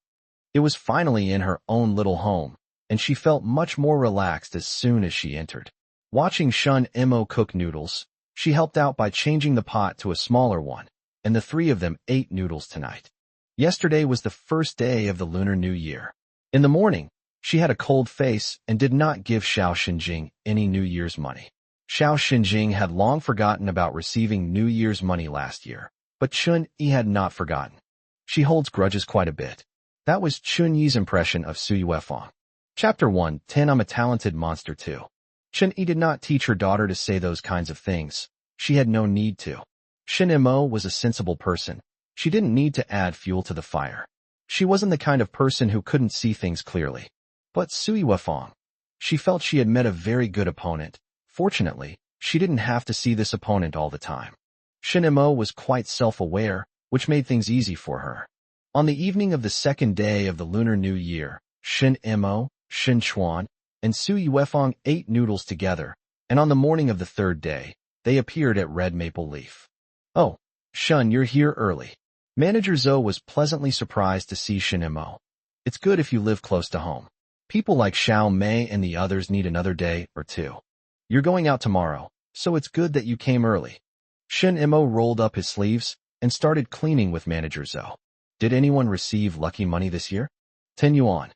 It was finally in her own little home, and she felt much more relaxed as soon as she entered. Watching Shun Mo cook noodles, she helped out by changing the pot to a smaller one, and the 3 of them ate noodles tonight. Yesterday was the 1st day of the Lunar New Year. In the morning, she had a cold face and did not give Xiao Xinjing any New Year's money. Xiao Xinjing had long forgotten about receiving New Year's money last year, but Chun Yi had not forgotten. She holds grudges quite a bit. That was Chun Yi's impression of Su Yuefang. Chapter 1:10 I'm a talented monster too. Chun Yi did not teach her daughter to say those kinds of things. She had no need to. Shun Mo was a sensible person. She didn't need to add fuel to the fire. She wasn't the kind of person who couldn't see things clearly. But Su Yuefang. She felt she had met a very good opponent. Fortunately, she didn't have to see this opponent all the time. Shun Mo was quite self-aware, which made things easy for her. On the evening of the 2nd day of the Lunar New Year, Shun Mo, Shun Chuan, and Su Yuefang ate noodles together, and on the morning of the 3rd day, they appeared at Red Maple Leaf. "Oh, Shun, you're here early." Manager Zhou was pleasantly surprised to see Shun Mo. "It's good if you live close to home. People like Xiao Mei and the others need another day or 2. You're going out tomorrow, so it's good that you came early." Shun Mo rolled up his sleeves and started cleaning with Manager Zhou. "Did anyone receive lucky money this year?" 10 yuan.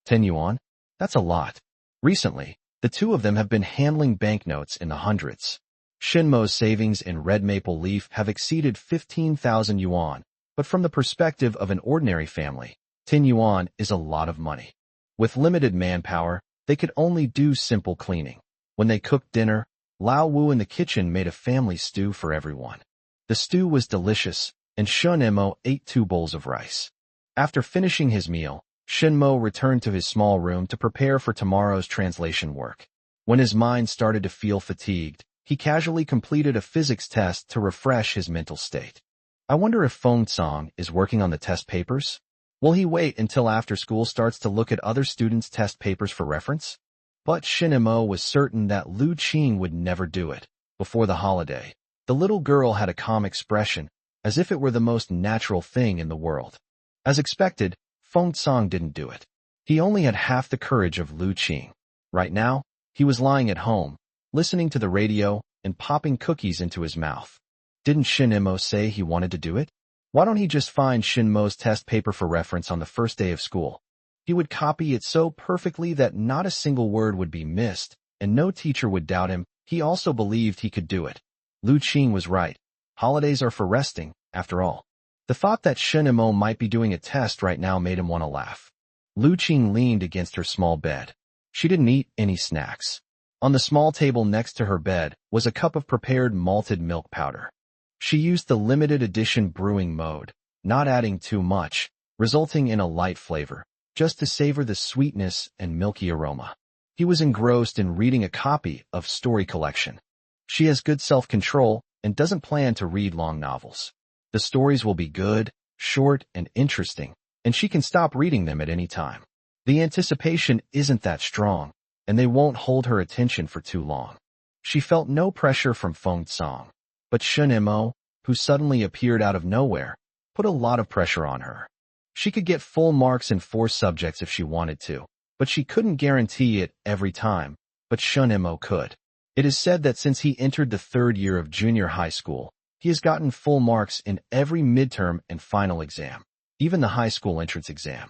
10 yuan? That's a lot. Recently, the 2 of them have been handling banknotes in the hundreds. Shun Mo's savings in Red Maple Leaf have exceeded 15,000 yuan, but from the perspective of an ordinary family, 10 yuan is a lot of money. With limited manpower, they could only do simple cleaning. When they cooked dinner, Lao Wu in the kitchen made a family stew for everyone. The stew was delicious, and Shun Mo ate 2 bowls of rice. After finishing his meal, Shun Mo returned to his small room to prepare for tomorrow's translation work. When his mind started to feel fatigued, he casually completed a physics test to refresh his mental state. I wonder if Feng Cong is working on the test papers? Will he wait until after school starts to look at other students' test papers for reference? But Shun Mo was certain that Lu Qing would never do it. Before the holiday, the little girl had a calm expression, as if it were the most natural thing in the world. As expected, Feng Cong didn't do it. He only had half the courage of Lu Qing. Right now, he was lying at home, listening to the radio and popping cookies into his mouth. Didn't Shin Mo say he wanted to do it? Why don't he just find Shin Mo's test paper for reference on the first day of school? He would copy it so perfectly that not a single word would be missed, and no teacher would doubt him. He also believed he could do it. Lu Qing was right. Holidays are for resting, after all. The thought that Shin Mo might be doing a test right now made him want to laugh. Lu Qing leaned against her small bed. She didn't eat any snacks. On the small table next to her bed was a cup of prepared malted milk powder. She used the limited edition brewing mode, not adding too much, resulting in a light flavor, just to savor the sweetness and milky aroma. He was engrossed in reading a copy of Story Collection. She has good self-control and doesn't plan to read long novels. The stories will be good, short, and interesting, and she can stop reading them at any time. The anticipation isn't that strong, and they won't hold her attention for too long. She felt no pressure from Feng Song, but Shin Mo, who suddenly appeared out of nowhere, put a lot of pressure on her. She could get full marks in 4 subjects if she wanted to, but she couldn't guarantee it every time, but Shin Mo could. It is said that since he entered the 3rd year of junior high school, he has gotten full marks in every midterm and final exam, even the high school entrance exam.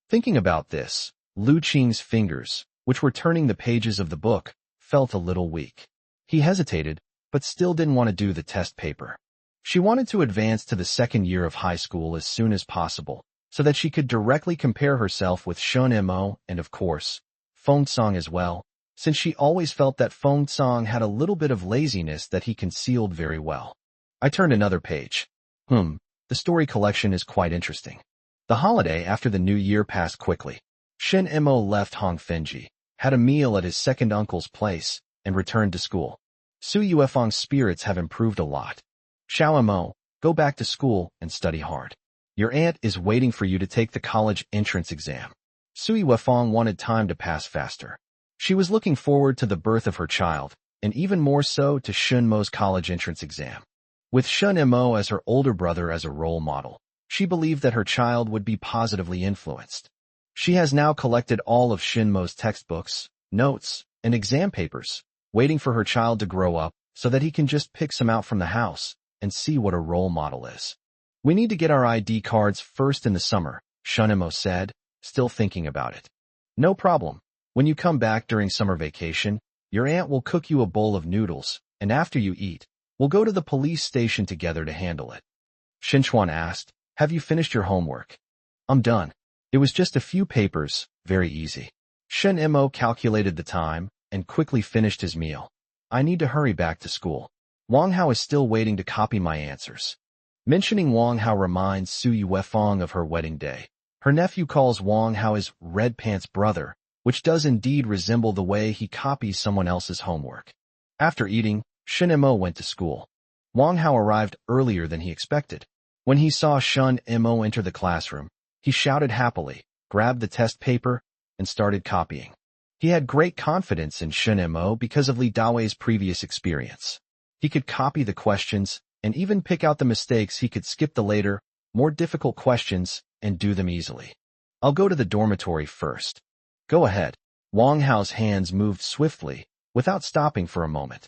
Thinking about this, Lu Qing's fingers, which were turning the pages of the book, felt a little weak. He hesitated, but still didn't want to do the test paper. She wanted to advance to the 2nd year of high school as soon as possible, so that she could directly compare herself with Shin Mo and, of course, Feng Song as well, since she always felt that Feng Song had a little bit of laziness that he concealed very well. I turned another page. The story collection is quite interesting. The holiday after the new year passed quickly. Shin Mo left Hongfenji, had a meal at his second uncle's place, and returned to school. Su Yuefeng's spirits have improved a lot. Xiao Mo, go back to school and study hard. Your aunt is waiting for you to take the college entrance exam. Su Yuefeng wanted time to pass faster. She was looking forward to the birth of her child, and even more so to Shin Mo's college entrance exam. With Shin Mo as her older brother as a role model, she believed that her child would be positively influenced. She has now collected all of Shin Mo's textbooks, notes, and exam papers, waiting for her child to grow up so that he can just pick some out from the house and see what a role model is. We need to get our ID cards first in the summer, Shin Mo said, still thinking about it. No problem. When you come back during summer vacation, your aunt will cook you a bowl of noodles, and after you eat, we'll go to the police station together to handle it. Shinchuan asked, have you finished your homework? I'm done. It was just a few papers, very easy. Shin Mo calculated the time and quickly finished his meal. I need to hurry back to school. Wang Hao is still waiting to copy my answers. Mentioning Wang Hao reminds Su Yuefeng of her wedding day. Her nephew calls Wang Hao his red pants brother, which does indeed resemble the way he copies someone else's homework. After eating, Shin Mo went to school. Wang Hao arrived earlier than he expected. When he saw Shin Mo enter the classroom, he shouted happily, grabbed the test paper, and started copying. He had great confidence in Shin Mo because of Li Dawei's previous experience. He could copy the questions and even pick out the mistakes. He could skip the later, more difficult questions and do them easily. I'll go to the dormitory first. Go ahead. Wang Hao's hands moved swiftly, without stopping for a moment.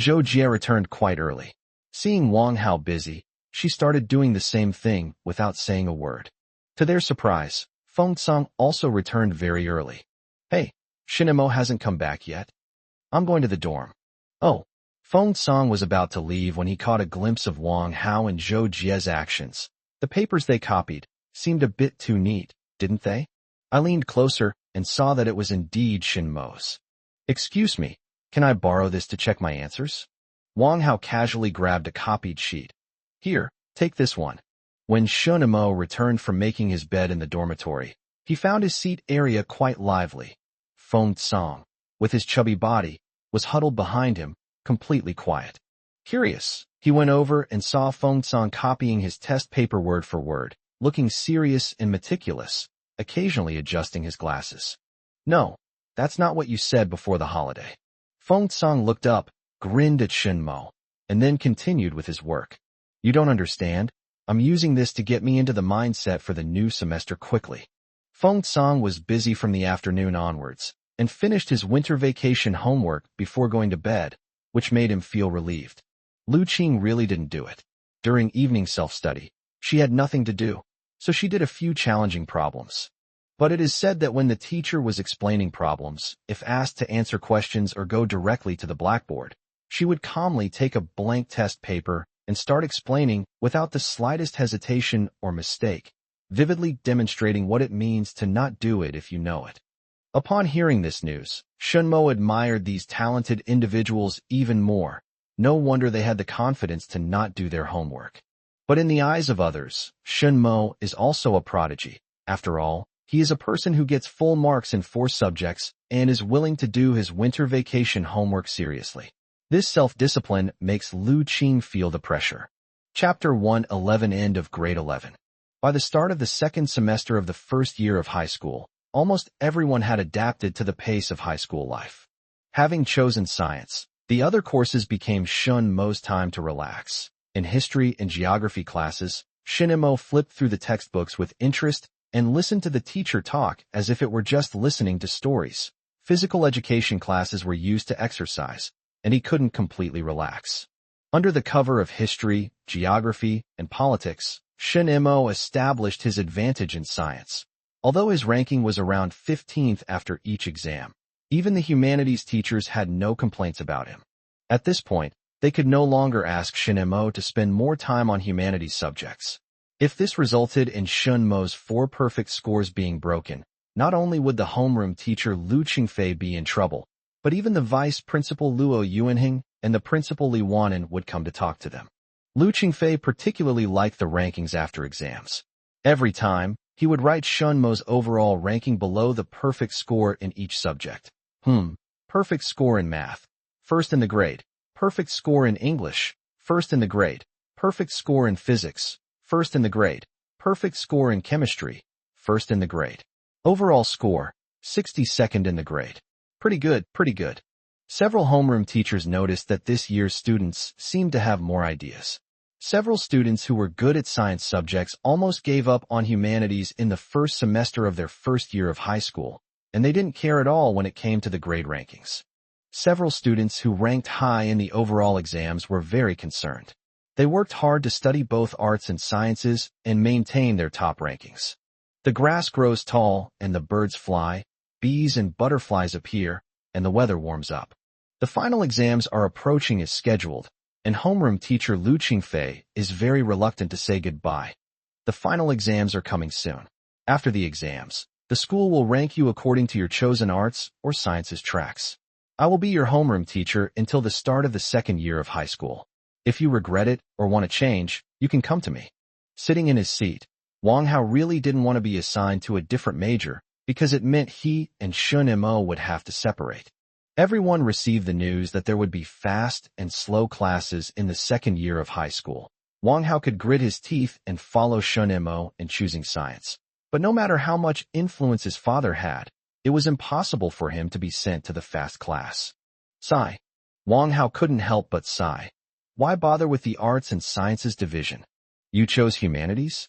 Zhou Jie returned quite early. Seeing Wang Hao busy, she started doing the same thing without saying a word. To their surprise, Feng Song also returned very early. Hey, Shin Mo hasn't come back yet. I'm going to the dorm. Oh, Feng Song was about to leave when he caught a glimpse of Wang Hao and Zhou Jie's actions. The papers they copied seemed a bit too neat, didn't they? I leaned closer and saw that it was indeed Shin Mo's. Excuse me, can I borrow this to check my answers? Wang Hao casually grabbed a copied sheet. Here, take this one. When Shin Mo returned from making his bed in the dormitory, he found his seat area quite lively. Feng Song, with his chubby body, was huddled behind him, completely quiet. Curious, he went over and saw Feng Song copying his test paper word for word, looking serious and meticulous, occasionally adjusting his glasses. No, that's not what you said before the holiday. Feng Song looked up, grinned at Shin Mo, and then continued with his work. You don't understand? I'm using this to get me into the mindset for the new semester quickly. Feng Tsang was busy from the afternoon onwards and finished his winter vacation homework before going to bed, which made him feel relieved. Lu Qing really didn't do it. During evening self-study, she had nothing to do, so she did a few challenging problems. But it is said that when the teacher was explaining problems, if asked to answer questions or go directly to the blackboard, she would calmly take a blank test paper and start explaining without the slightest hesitation or mistake, vividly demonstrating what it means to not do it if you know it. Upon hearing this news, Shunmo admired these talented individuals even more. No wonder they had the confidence to not do their homework. But in the eyes of others, Shunmo is also a prodigy. After all, he is a person who gets full marks in 4 subjects and is willing to do his winter vacation homework seriously. This self-discipline makes Lu Qing feel the pressure. Chapter 111 End of Grade 11. By the start of the second semester of the first year of high school, almost everyone had adapted to the pace of high school life. Having chosen science, the other courses became Shunmo's time to relax. In history and geography classes, Shinmo flipped through the textbooks with interest and listened to the teacher talk as if it were just listening to stories. Physical education classes were used to exercise, and he couldn't completely relax. Under the cover of history, geography, and politics, Shinmo established his advantage in science. Although his ranking was around 15th after each exam, even the humanities teachers had no complaints about him. At this point, they could no longer ask Shinmo to spend more time on humanities subjects. If this resulted in Shunmo's 4 perfect scores being broken, not only would the homeroom teacher Lu Qingfei be in trouble, but even the vice principal Luo Yuanhing and the principal Li Wanan would come to talk to them. Lu Qingfei particularly liked the rankings after exams. Every time, he would write Shunmo's overall ranking below the perfect score in each subject. Perfect score in math, first in the grade. Perfect score in English, first in the grade. Perfect score in physics, first in the grade. Perfect score in chemistry, first in the grade. Overall score, 62nd in the grade. Pretty good, pretty good. Several homeroom teachers noticed that this year's students seemed to have more ideas. Several students who were good at science subjects almost gave up on humanities in the first semester of their first year of high school, and they didn't care at all when it came to the grade rankings. Several students who ranked high in the overall exams were very concerned. They worked hard to study both arts and sciences and maintain their top rankings. The grass grows tall and the birds fly, bees and butterflies appear, and the weather warms up. The final exams are approaching as scheduled, and homeroom teacher Lu Qingfei is very reluctant to say goodbye. The final exams are coming soon. After the exams, the school will rank you according to your chosen arts or sciences tracks. I will be your homeroom teacher until the start of the second year of high school. If you regret it or want to change, you can come to me. Sitting in his seat, Wang Hao really didn't want to be assigned to a different major because it meant he and Shunmo would have to separate. Everyone received the news that there would be fast and slow classes in the second year of high school. Wang Hao could grit his teeth and follow Shunmo in choosing science. But no matter how much influence his father had, it was impossible for him to be sent to the fast class. Sigh. Wang Hao couldn't help but sigh. Why bother with the arts and sciences division? You chose humanities?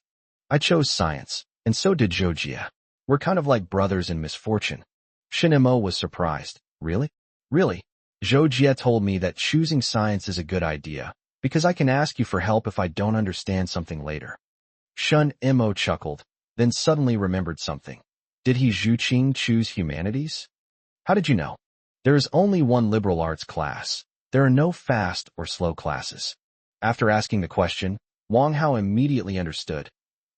I chose science, and so did Zhou Jie. We're kind of like brothers in misfortune. Shinmo was surprised. Really? Really? Zhou Jie told me that choosing science is a good idea, because I can ask you for help if I don't understand something later. Shunmo chuckled, then suddenly remembered something. Did he Zhu Qing choose humanities? How did you know? There is only one liberal arts class. There are no fast or slow classes. After asking the question, Wang Hao immediately understood.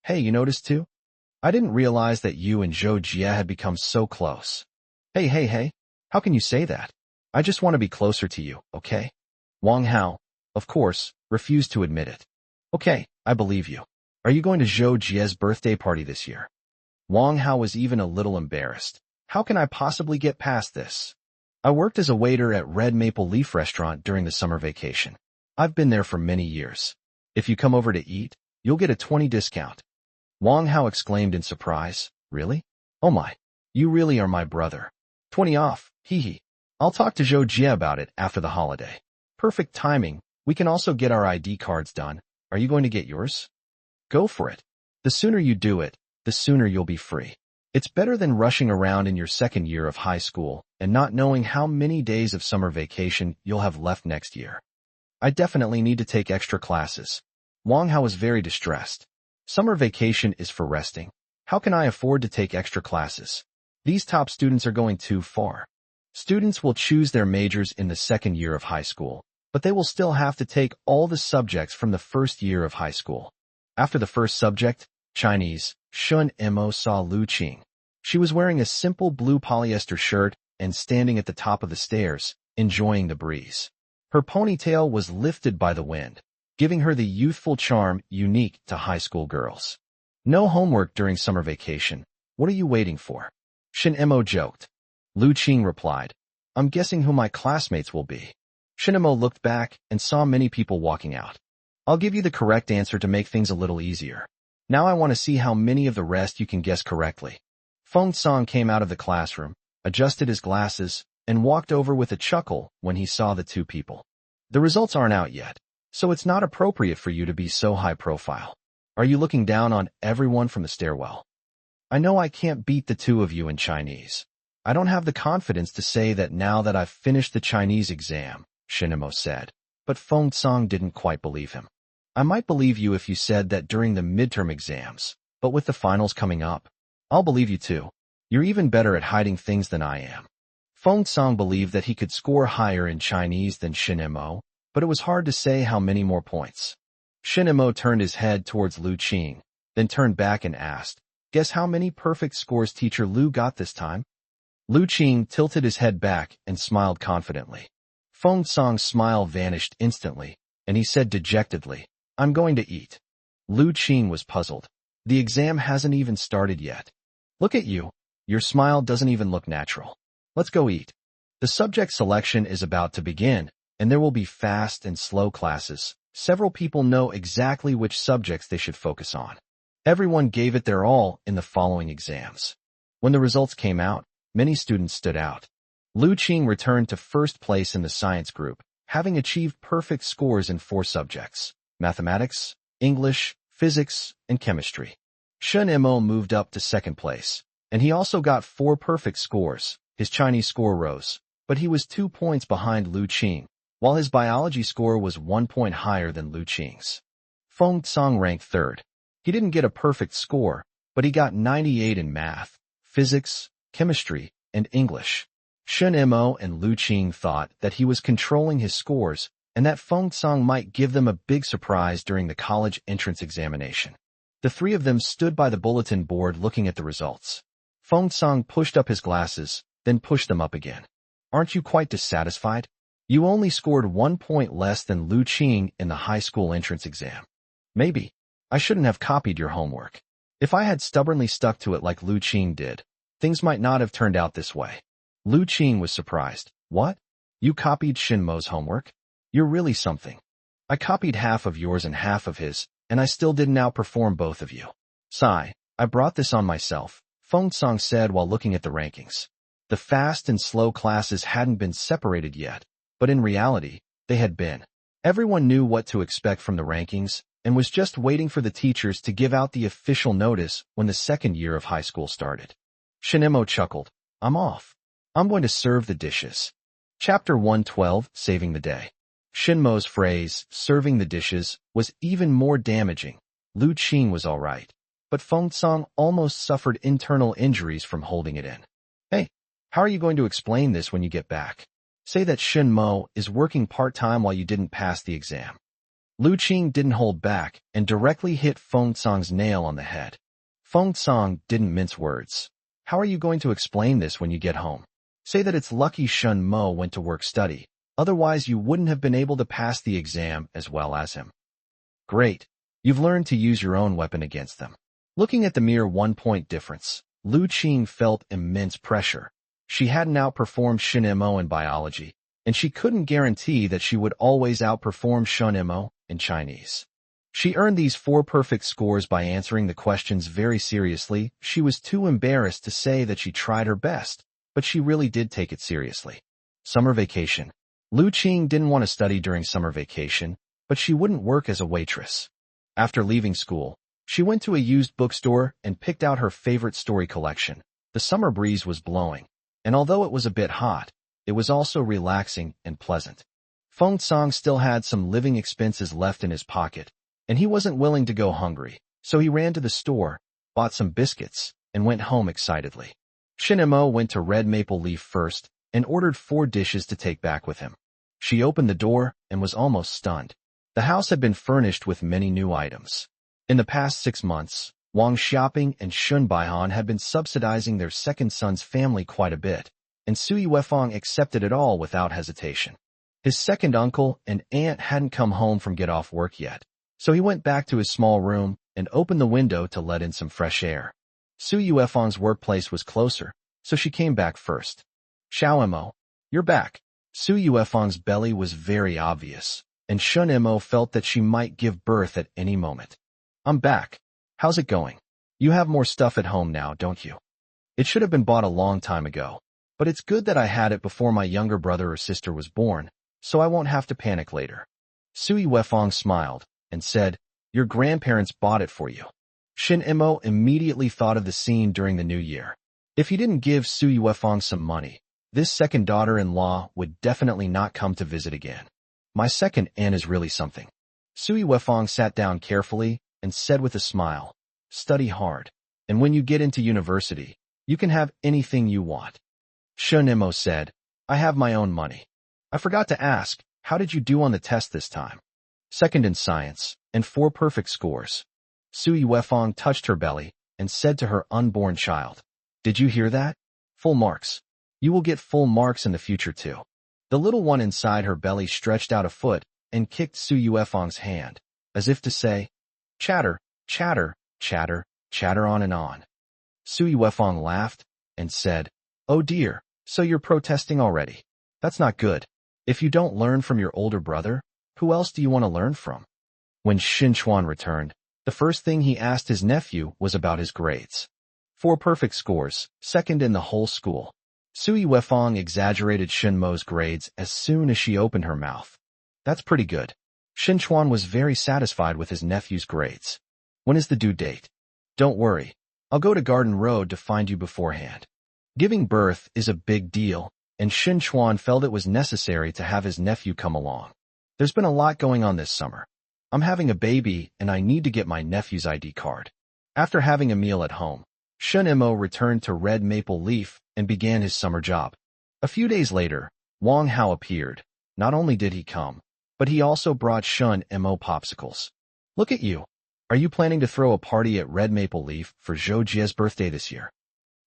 Hey, you noticed too? I didn't realize that you and Zhou Jie had become so close. Hey, how can you say that? I just want to be closer to you, okay? Wang Hao, of course, refused to admit it. Okay, I believe you. Are you going to Zhou Jie's birthday party this year? Wang Hao was even a little embarrassed. How can I possibly get past this? I worked as a waiter at Red Maple Leaf Restaurant during the summer vacation. I've been there for many years. If you come over to eat, you'll get a 20% discount. Wang Hao exclaimed in surprise. Really? Oh my. You really are my brother. 20 off, hee hee. I'll talk to Zhou Jie about it after the holiday. Perfect timing. We can also get our ID cards done. Are you going to get yours? Go for it. The sooner you do it, the sooner you'll be free. It's better than rushing around in your second year of high school and not knowing how many days of summer vacation you'll have left next year. I definitely need to take extra classes. Wang Hao was very distressed. Summer vacation is for resting. How can I afford to take extra classes? These top students are going too far. Students will choose their majors in the second year of high school, but they will still have to take all the subjects from the first year of high school. After the first subject, Chinese, Shun Mo saw Lu Qing. She was wearing a simple blue polyester shirt and standing at the top of the stairs, enjoying the breeze. Her ponytail was lifted by the wind, giving her the youthful charm unique to high school girls. No homework during summer vacation. What are you waiting for? Shin Mo joked. Lu Qing replied, I'm guessing who my classmates will be. Shin Mo looked back and saw many people walking out. I'll give you the correct answer to make things a little easier. Now I want to see how many of the rest you can guess correctly. Feng Song came out of the classroom, adjusted his glasses, and walked over with a chuckle when he saw the two people. The results aren't out yet, so it's not appropriate for you to be so high profile. Are you looking down on everyone from the stairwell? I know I can't beat the two of you in Chinese. I don't have the confidence to say that now that I've finished the Chinese exam, Shinemo said, but Feng Song didn't quite believe him. I might believe you if you said that during the midterm exams, but with the finals coming up, I'll believe you too. You're even better at hiding things than I am. Feng Song believed that he could score higher in Chinese than Shinemo, but it was hard to say how many more points. Shinemo turned his head towards Lu Qing, then turned back and asked, guess how many perfect scores teacher Lu got this time? Lu Qing tilted his head back and smiled confidently. Feng Song's smile vanished instantly, and he said dejectedly, I'm going to eat. Lu Qing was puzzled. The exam hasn't even started yet. Look at you. Your smile doesn't even look natural. Let's go eat. The subject selection is about to begin, and there will be fast and slow classes. Several people know exactly which subjects they should focus on. Everyone gave it their all in the following exams. When the results came out, many students stood out. Lu Qing returned to first place in the science group, having achieved perfect scores in 4 subjects: mathematics, English, physics, and chemistry. Shun Mo moved up to second place, and he also got 4 perfect scores. His Chinese score rose, but he was 2 points behind Lu Qing, while his biology score was 1 point higher than Lu Qing's. Feng Song ranked third. He didn't get a perfect score, but he got 98 in math, physics, chemistry, and English. Shun Mo and Lu Qing thought that he was controlling his scores and that Feng Song might give them a big surprise during the college entrance examination. The 3 of them stood by the bulletin board looking at the results. Feng Song pushed up his glasses, then pushed them up again. Aren't you quite dissatisfied? You only scored 1 point less than Lu Qing in the high school entrance exam. Maybe. I shouldn't have copied your homework. If I had stubbornly stuck to it like Lu Qing did, things might not have turned out this way. Lu Qing was surprised. What? You copied Shinmo's homework? You're really something. I copied half of yours and half of his, and I still didn't outperform both of you. Sigh, I brought this on myself, Feng Song said while looking at the rankings. The fast and slow classes hadn't been separated yet, but in reality, they had been. Everyone knew what to expect from the rankings and was just waiting for the teachers to give out the official notice when the second year of high school started. Shinemo chuckled. I'm off. I'm going to serve the dishes. Chapter 112, Saving the Day. Shinmo's phrase, serving the dishes, was even more damaging. Lu Qing was all right, but Feng Song almost suffered internal injuries from holding it in. Hey, how are you going to explain this when you get back? Say that Shinmo is working part-time while you didn't pass the exam. Lu Qing didn't hold back and directly hit Feng Song's nail on the head. Feng Song didn't mince words. How are you going to explain this when you get home? Say that it's lucky Shun Mo went to work study. Otherwise, you wouldn't have been able to pass the exam as well as him. Great. You've learned to use your own weapon against them. Looking at the mere 1 point difference, Lu Qing felt immense pressure. She hadn't outperformed Shin Mo in biology, and she couldn't guarantee that she would always outperform Shun Mo in Chinese. She earned these 4 perfect scores by answering the questions very seriously. She was too embarrassed to say that she tried her best, but she really did take it seriously. Summer vacation. Lu Qing didn't want to study during summer vacation, but she wouldn't work as a waitress. After leaving school, She went to a used bookstore and picked out her favorite story collection. The summer breeze was blowing, and although it was a bit hot, it was also relaxing and pleasant. Feng Tsang still had some living expenses left in his pocket, and he wasn't willing to go hungry, so he ran to the store, bought some biscuits, and went home excitedly. Shin Mo went to Red Maple Leaf first and ordered 4 dishes to take back with him. She opened the door and was almost stunned. The house had been furnished with many new items. In the past 6 months, Wang Xiaoping and Shun Baihan had been subsidizing their second son's family quite a bit, and Sui Wefang accepted it all without hesitation. His second uncle and aunt hadn't come home from get off work yet, so he went back to his small room and opened the window to let in some fresh air. Sui Wefang's workplace was closer, so she came back first. Xiao Mo, you're back. Sui Wefang's belly was very obvious, and Shun Mo felt that she might give birth at any moment. I'm back. How's it going? You have more stuff at home now, don't you? It should have been bought a long time ago, but it's good that I had it before my younger brother or sister was born, so I won't have to panic later. Sui Wefang smiled and said, your grandparents bought it for you. Shin Mo immediately thought of the scene during the New Year. If he didn't give Sui Wefang some money, this second daughter-in-law would definitely not come to visit again. My second aunt is really something. Sui Wefang sat down carefully and said with a smile, study hard, and when you get into university, you can have anything you want. Shun Mo said, I have my own money. I forgot to ask, how did you do on the test this time? Second in science, and 4 perfect scores. Sui Wefang touched her belly and said to her unborn child, did you hear that? Full marks. You will get full marks in the future too. The little one inside her belly stretched out a foot and kicked Sui Wefang's hand, as if to say, chatter, chatter, chatter, chatter on and on. Sui Wefang laughed and said, oh dear, so you're protesting already. That's not good. If you don't learn from your older brother, who else do you want to learn from? When Xin Chuan returned, the first thing he asked his nephew was about his grades. 4 perfect scores, second in the whole school. Sui Wefang exaggerated Shin Mo's grades as soon as she opened her mouth. That's pretty good. Xin Chuan was very satisfied with his nephew's grades. When is the due date? Don't worry. I'll go to Garden Road to find you beforehand. Giving birth is a big deal, and Xin Chuan felt it was necessary to have his nephew come along. There's been a lot going on this summer. I'm having a baby, and I need to get my nephew's ID card. After having a meal at home, Shun Mo returned to Red Maple Leaf and began his summer job. A few days later, Wang Hao appeared. Not only did he come, but he also brought Shun Mo popsicles. Look at you. Are you planning to throw a party at Red Maple Leaf for Zhou Jie's birthday this year?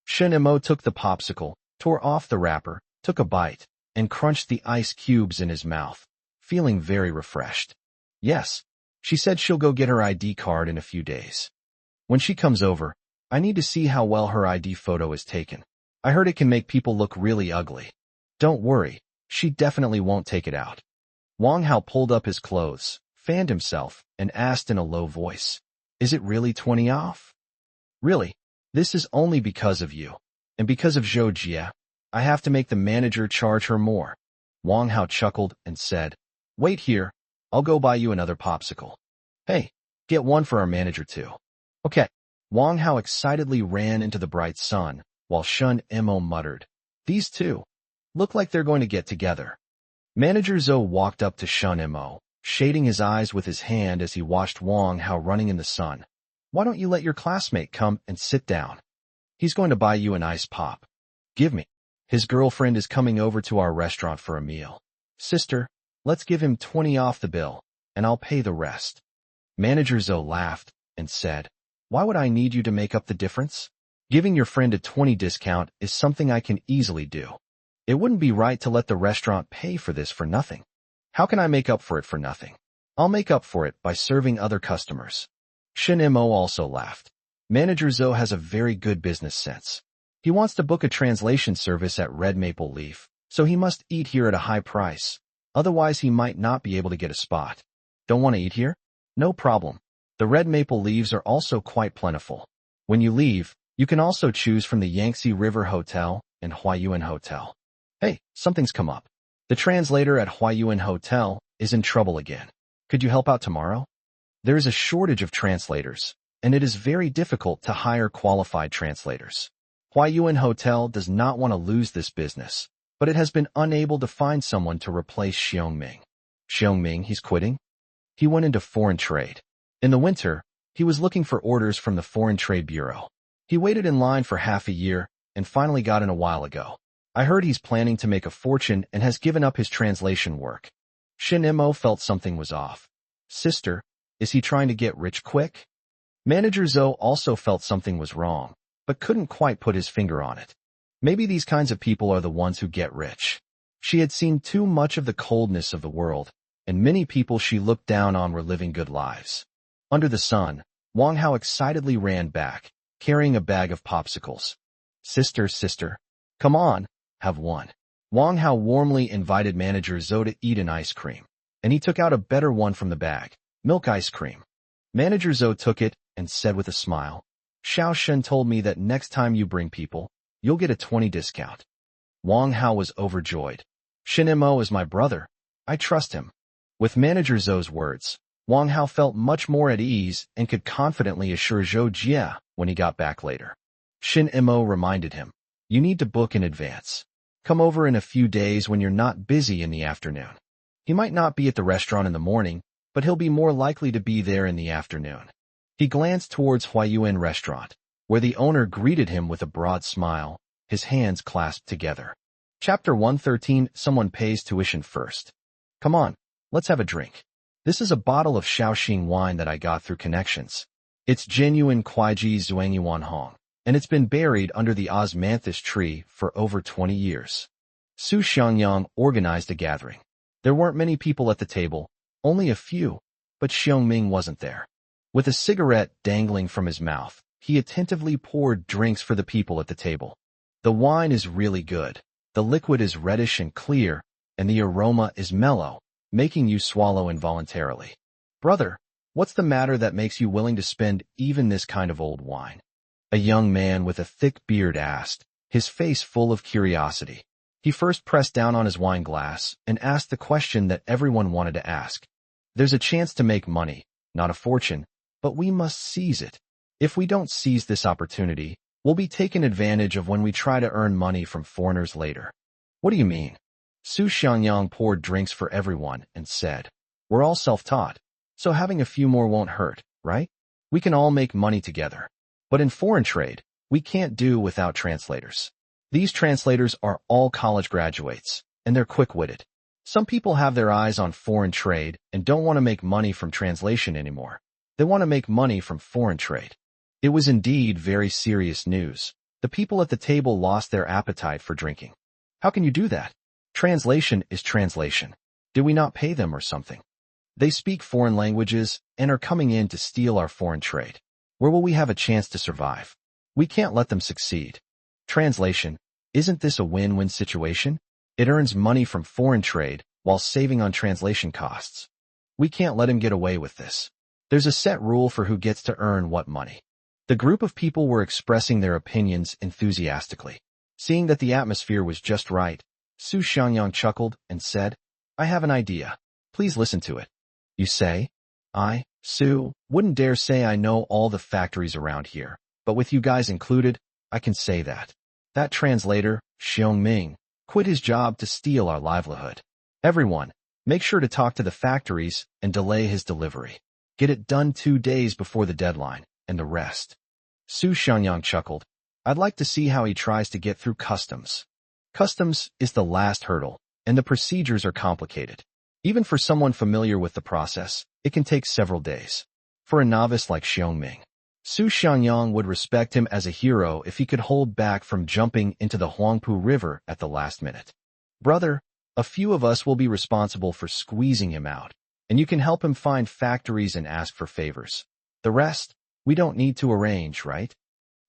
Shun Mo took the popsicle, tore off the wrapper, took a bite, and crunched the ice cubes in his mouth, feeling very refreshed. Yes, she said she'll go get her ID card in a few days. When she comes over, I need to see how well her ID photo is taken. I heard it can make people look really ugly. Don't worry, she definitely won't take it out. Wang Hao pulled up his clothes, fanned himself, and asked in a low voice, is it really 20 off? Really? This is only because of you. And because of Zhou Jie, I have to make the manager charge her more. Wang Hao chuckled and said, wait here, I'll go buy you another popsicle. Hey, get one for our manager too. Okay. Wang Hao excitedly ran into the bright sun, while Shun Mo muttered, these two look like they're going to get together. Manager Zhou walked up to Shun Mo, shading his eyes with his hand as he watched Wang Hao running in the sun. Why don't you let your classmate come and sit down? He's going to buy you an ice pop. Give me. His girlfriend is coming over to our restaurant for a meal. Sister, let's give him 20 off the bill, and I'll pay the rest. Manager Zhou laughed and said, why would I need you to make up the difference? Giving your friend a 20 discount is something I can easily do. It wouldn't be right to let the restaurant pay for this for nothing. How can I make up for it for nothing? I'll make up for it by serving other customers. Shin Mo also laughed. Manager Zhou has a very good business sense. He wants to book a translation service at Red Maple Leaf, so he must eat here at a high price. Otherwise, he might not be able to get a spot. Don't want to eat here? No problem. The Red Maple Leaves are also quite plentiful. When you leave, you can also choose from the Yangtze River Hotel and Huayuan Hotel. Hey, something's come up. The translator at Huayuan Hotel is in trouble again. Could you help out tomorrow? There is a shortage of translators, and it is very difficult to hire qualified translators. Huayuan Hotel does not want to lose this business, but it has been unable to find someone to replace Xiongming. Xiongming, he's quitting? He went into foreign trade. In the winter, he was looking for orders from the Foreign Trade Bureau. He waited in line for half a year and finally got in a while ago. I heard he's planning to make a fortune and has given up his translation work. Shin Imo felt something was off. Sister, is he trying to get rich quick? Manager Zhou also felt something was wrong, but couldn't quite put his finger on it. Maybe these kinds of people are the ones who get rich. She had seen too much of the coldness of the world, and many people she looked down on were living good lives. Under the sun, Wang Hao excitedly ran back, carrying a bag of popsicles. Sister, come on, have one. Wang Hao warmly invited Manager Zhou to eat an ice cream, and he took out a better one from the bag, milk ice cream. Manager Zhou took it and said with a smile, Xiao Shen told me that next time you bring people, you'll get a 20% discount. Wang Hao was overjoyed. Shin Imo is my brother. I trust him. With Manager Zhou's words, Wang Hao felt much more at ease and could confidently assure Zhou Jia when he got back later. Shin Imo reminded him, you need to book in advance. Come over in a few days when you're not busy in the afternoon. He might not be at the restaurant in the morning, but he'll be more likely to be there in the afternoon. He glanced towards Huayuan Restaurant, where the owner greeted him with a broad smile, his hands clasped together. Chapter 113, Someone Pays Tuition First. Come on, let's have a drink. This is a bottle of Shaoxing wine that I got through connections. It's genuine Kuaiji Zhuangyuan Hong, and it's been buried under the osmanthus tree for over 20 years. Su Xiangyang organized a gathering. There weren't many people at the table, only a few, but Xiongming wasn't there. With a cigarette dangling from his mouth, he attentively poured drinks for the people at the table. The wine is really good. The liquid is reddish and clear, and the aroma is mellow, making you swallow involuntarily. Brother, what's the matter that makes you willing to spend even this kind of old wine? A young man with a thick beard asked, his face full of curiosity. He first pressed down on his wine glass and asked the question that everyone wanted to ask. There's a chance to make money, not a fortune, but we must seize it. If we don't seize this opportunity, we'll be taken advantage of when we try to earn money from foreigners later. What do you mean? Su Xiangyang poured drinks for everyone and said, we're all self-taught, so having a few more won't hurt, right? We can all make money together. But in foreign trade, we can't do without translators. These translators are all college graduates, and they're quick-witted. Some people have their eyes on foreign trade and don't want to make money from translation anymore. They want to make money from foreign trade. It was indeed very serious news. The people at the table lost their appetite for drinking. How can you do that? Translation is translation. Did we not pay them or something? They speak foreign languages and are coming in to steal our foreign trade. Where will we have a chance to survive? We can't let them succeed. Translation, isn't this a win-win situation? It earns money from foreign trade while saving on translation costs. We can't let him get away with this. There's a set rule for who gets to earn what money. The group of people were expressing their opinions enthusiastically. Seeing that the atmosphere was just right, Su Xiangyang chuckled and said, I have an idea. Please listen to it. You say? I, Su, wouldn't dare say I know all the factories around here, but with you guys included, I can say that. That translator, Xiongming, quit his job to steal our livelihood. Everyone, make sure to talk to the factories and delay his delivery. Get it done 2 days before the deadline, and the rest. Su Xiangyang chuckled. I'd like to see how he tries to get through customs. Customs is the last hurdle, and the procedures are complicated. Even for someone familiar with the process, it can take several days. For a novice like Xiongming, Su Xiangyang would respect him as a hero if he could hold back from jumping into the Huangpu River at the last minute. Brother, a few of us will be responsible for squeezing him out, and you can help him find factories and ask for favors. The rest, we don't need to arrange, right?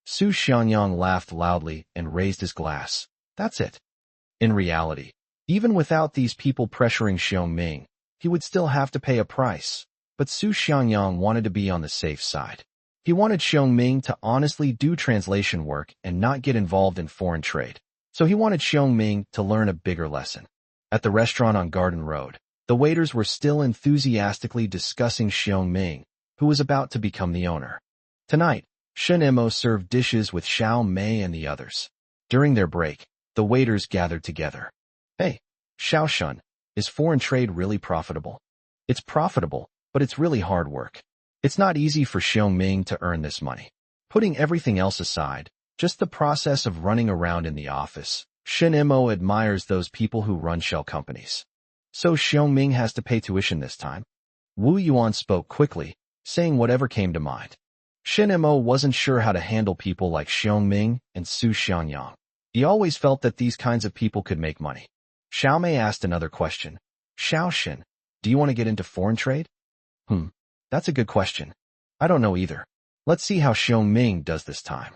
Su Xiangyang laughed loudly and raised his glass. That's it. In reality, even without these people pressuring Xiongming, he would still have to pay a price. But Su Xiangyang wanted to be on the safe side. He wanted Xiongming to honestly do translation work and not get involved in foreign trade. So he wanted Xiongming to learn a bigger lesson. At the restaurant on Garden Road, the waiters were still enthusiastically discussing Xiongming, who was about to become the owner. Tonight, Shen Emo served dishes with Xiao Mei and the others. During their break, the waiters gathered together. Hey, Xiao Shun, is foreign trade really profitable? It's profitable, but it's really hard work. It's not easy for Xiong Ming to earn this money. Putting everything else aside, just the process of running around in the office, Shen Emo admires those people who run shell companies. So Xiong Ming has to pay tuition this time? Wu Yuan spoke quickly, saying whatever came to mind. Shen Emo wasn't sure how to handle people like Xiong Ming and Su Xianyang. He always felt that these kinds of people could make money. Xiao Mei asked another question. Xiao Shen, do you want to get into foreign trade? That's a good question. I don't know either. Let's see how Xiong Ming does this time.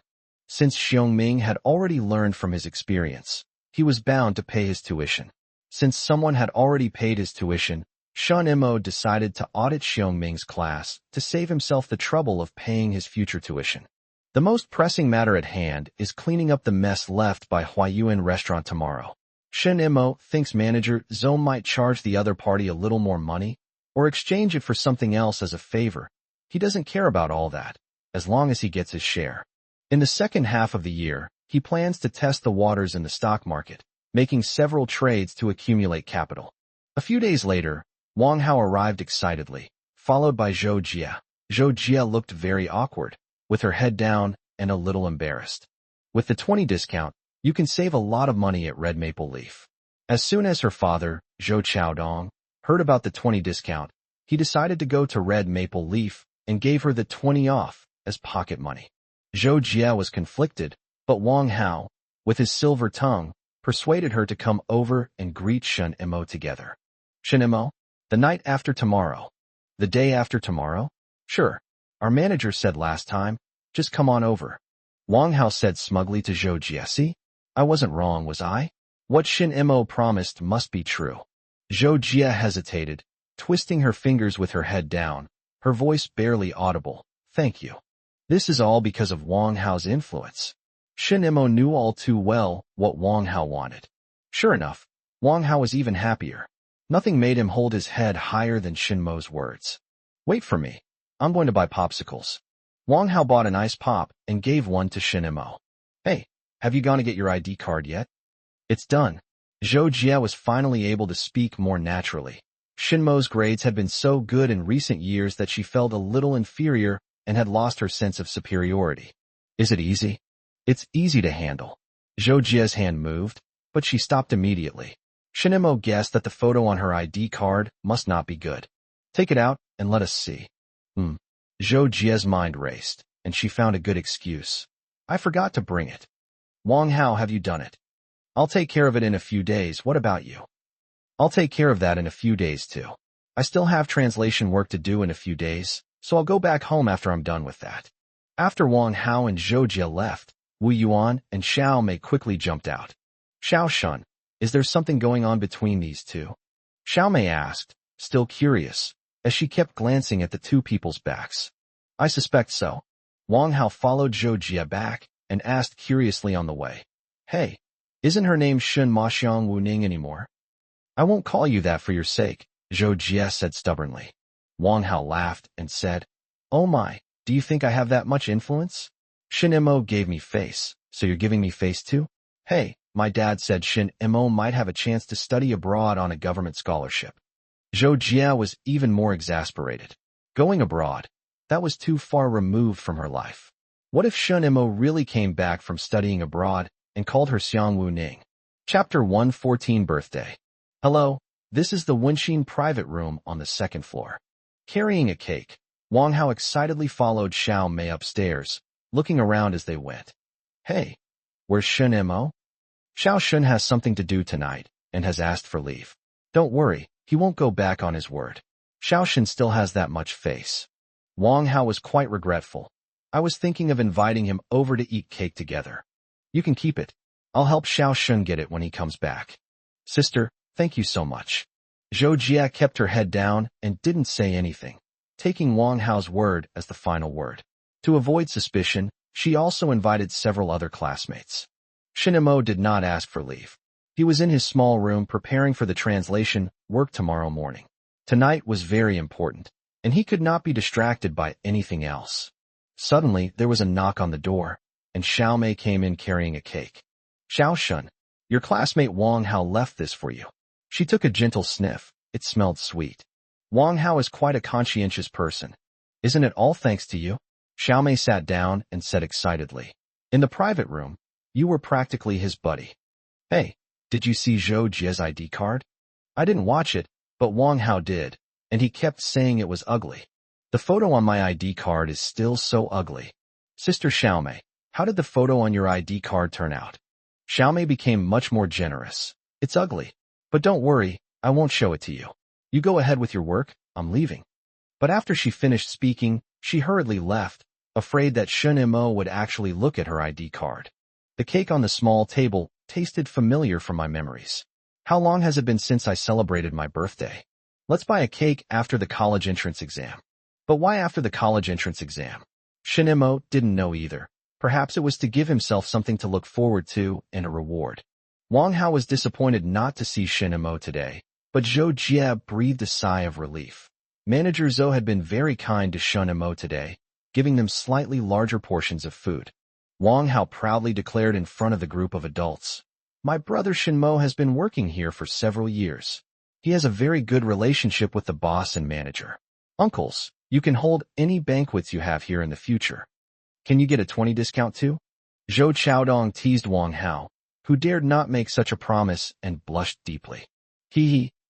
Since Xiong Ming had already learned from his experience, he was bound to pay his tuition. Since someone had already paid his tuition, Shen Emo decided to audit Xiong Ming's class to save himself the trouble of paying his future tuition. The most pressing matter at hand is cleaning up the mess left by Huayuan restaurant tomorrow. Shen Emo thinks manager Zhou might charge the other party a little more money, or exchange it for something else as a favor. He doesn't care about all that, as long as he gets his share. In the second half of the year, he plans to test the waters in the stock market, making several trades to accumulate capital. A few days later, Wang Hao arrived excitedly, followed by Zhou Jia. Zhou Jia looked very awkward, with her head down and a little embarrassed. With the 20 discount, you can save a lot of money at Red Maple Leaf. As soon as her father, Zhou Chaodong, heard about the 20 discount, he decided to go to Red Maple Leaf and gave her the 20 off as pocket money. Zhou Jia was conflicted, but Wang Hao, with his silver tongue, persuaded her to come over and greet Shen Emo together. Shen Emo, the night after tomorrow. The day after tomorrow? Sure. Our manager said last time, just come on over. Wang Hao said smugly to Zhou Jia. See? I wasn't wrong, was I? What Shen Emo promised must be true. Zhou Jia hesitated, twisting her fingers with her head down, her voice barely audible. Thank you. This is all because of Wang Hao's influence. Shen Emo knew all too well what Wang Hao wanted. Sure enough, Wang Hao was even happier. Nothing made him hold his head higher than Shen Mo's words. Wait for me. I'm going to buy popsicles. Wang Hao bought an ice pop and gave one to Shen Emo. Hey, have you gone to get your ID card yet? It's done. Zhou Jia was finally able to speak more naturally. Shen Mo's grades had been so good in recent years that she felt a little inferior and had lost her sense of superiority. Is it easy? It's easy to handle. Zhou Jia's hand moved, but she stopped immediately. Shen Emo guessed that the photo on her ID card must not be good. Take it out and let us see. Zhou Jia's mind raced, and she found a good excuse. I forgot to bring it. Wang Hao, have you done it? I'll take care of it in a few days. What about you? I'll take care of that in a few days too. I still have translation work to do in a few days, so I'll go back home after I'm done with that. After Wang Hao and Zhou Jia left, Wu Yuan and Xiao Mei quickly jumped out. Xiao Shun, is there something going on between these two? Xiao Mei asked, still curious, as she kept glancing at the two people's backs. I suspect so. Wang Hao followed Zhou Jia back and asked curiously on the way. Hey, isn't her name Shun Ma Xiang Wu Ning anymore? I won't call you that for your sake, Zhou Jia said stubbornly. Wang Hao laughed and said, Oh my, do you think I have that much influence? Shen Emo gave me face, so you're giving me face too? Hey, my dad said Shen Emo might have a chance to study abroad on a government scholarship. Zhou Jia was even more exasperated. Going abroad, that was too far removed from her life. What if Shen Emo really came back from studying abroad and called her Xiang Wu Ning? Chapter 114 Birthday. Hello, this is the Wenxin private room on the second floor. Carrying a cake, Wang Hao excitedly followed Xiao Mei upstairs, looking around as they went. Hey, where's Shen Emo? Xiao Shun has something to do tonight and has asked for leave. Don't worry, he won't go back on his word. Xiao Shun still has that much face. Wang Hao was quite regretful. I was thinking of inviting him over to eat cake together. You can keep it. I'll help Xiao Shun get it when he comes back. Sister, thank you so much. Zhou Jia kept her head down and didn't say anything, taking Wang Hao's word as the final word. To avoid suspicion, she also invited several other classmates. Shen Emo did not ask for leave. He was in his small room preparing for the translation work tomorrow morning. Tonight was very important, and he could not be distracted by anything else. Suddenly, there was a knock on the door, and Xiao Mei came in carrying a cake. Xiao Shun, your classmate Wang Hao left this for you. She took a gentle sniff. It smelled sweet. Wang Hao is quite a conscientious person. Isn't it all thanks to you? Xiao Mei sat down and said excitedly. In the private room, you were practically his buddy. Hey, did you see Zhou Jie's ID card? I didn't watch it, but Wang Hao did, and he kept saying it was ugly. The photo on my ID card is still so ugly. Sister Xiaomei, how did the photo on your ID card turn out? Xiaomei became much more generous. It's ugly. But don't worry, I won't show it to you. You go ahead with your work, I'm leaving. But after she finished speaking, she hurriedly left, afraid that Shun Mo would actually look at her ID card. The cake on the small table tasted familiar from my memories. How long has it been since I celebrated my birthday? Let's buy a cake after the college entrance exam. But why after the college entrance exam? Shun Mo didn't know either. Perhaps it was to give himself something to look forward to and a reward. Wang Hao was disappointed not to see Shun Mo today, but Zhou Jie breathed a sigh of relief. Manager Zhou had been very kind to Shun Mo today, giving them slightly larger portions of food. Wang Hao proudly declared in front of the group of adults, my brother Shin Mo has been working here for several years. He has a very good relationship with the boss and manager. Uncles, you can hold any banquets you have here in the future. Can you get a 20 discount too? Zhou Chaodong teased Wang Hao, who dared not make such a promise and blushed deeply.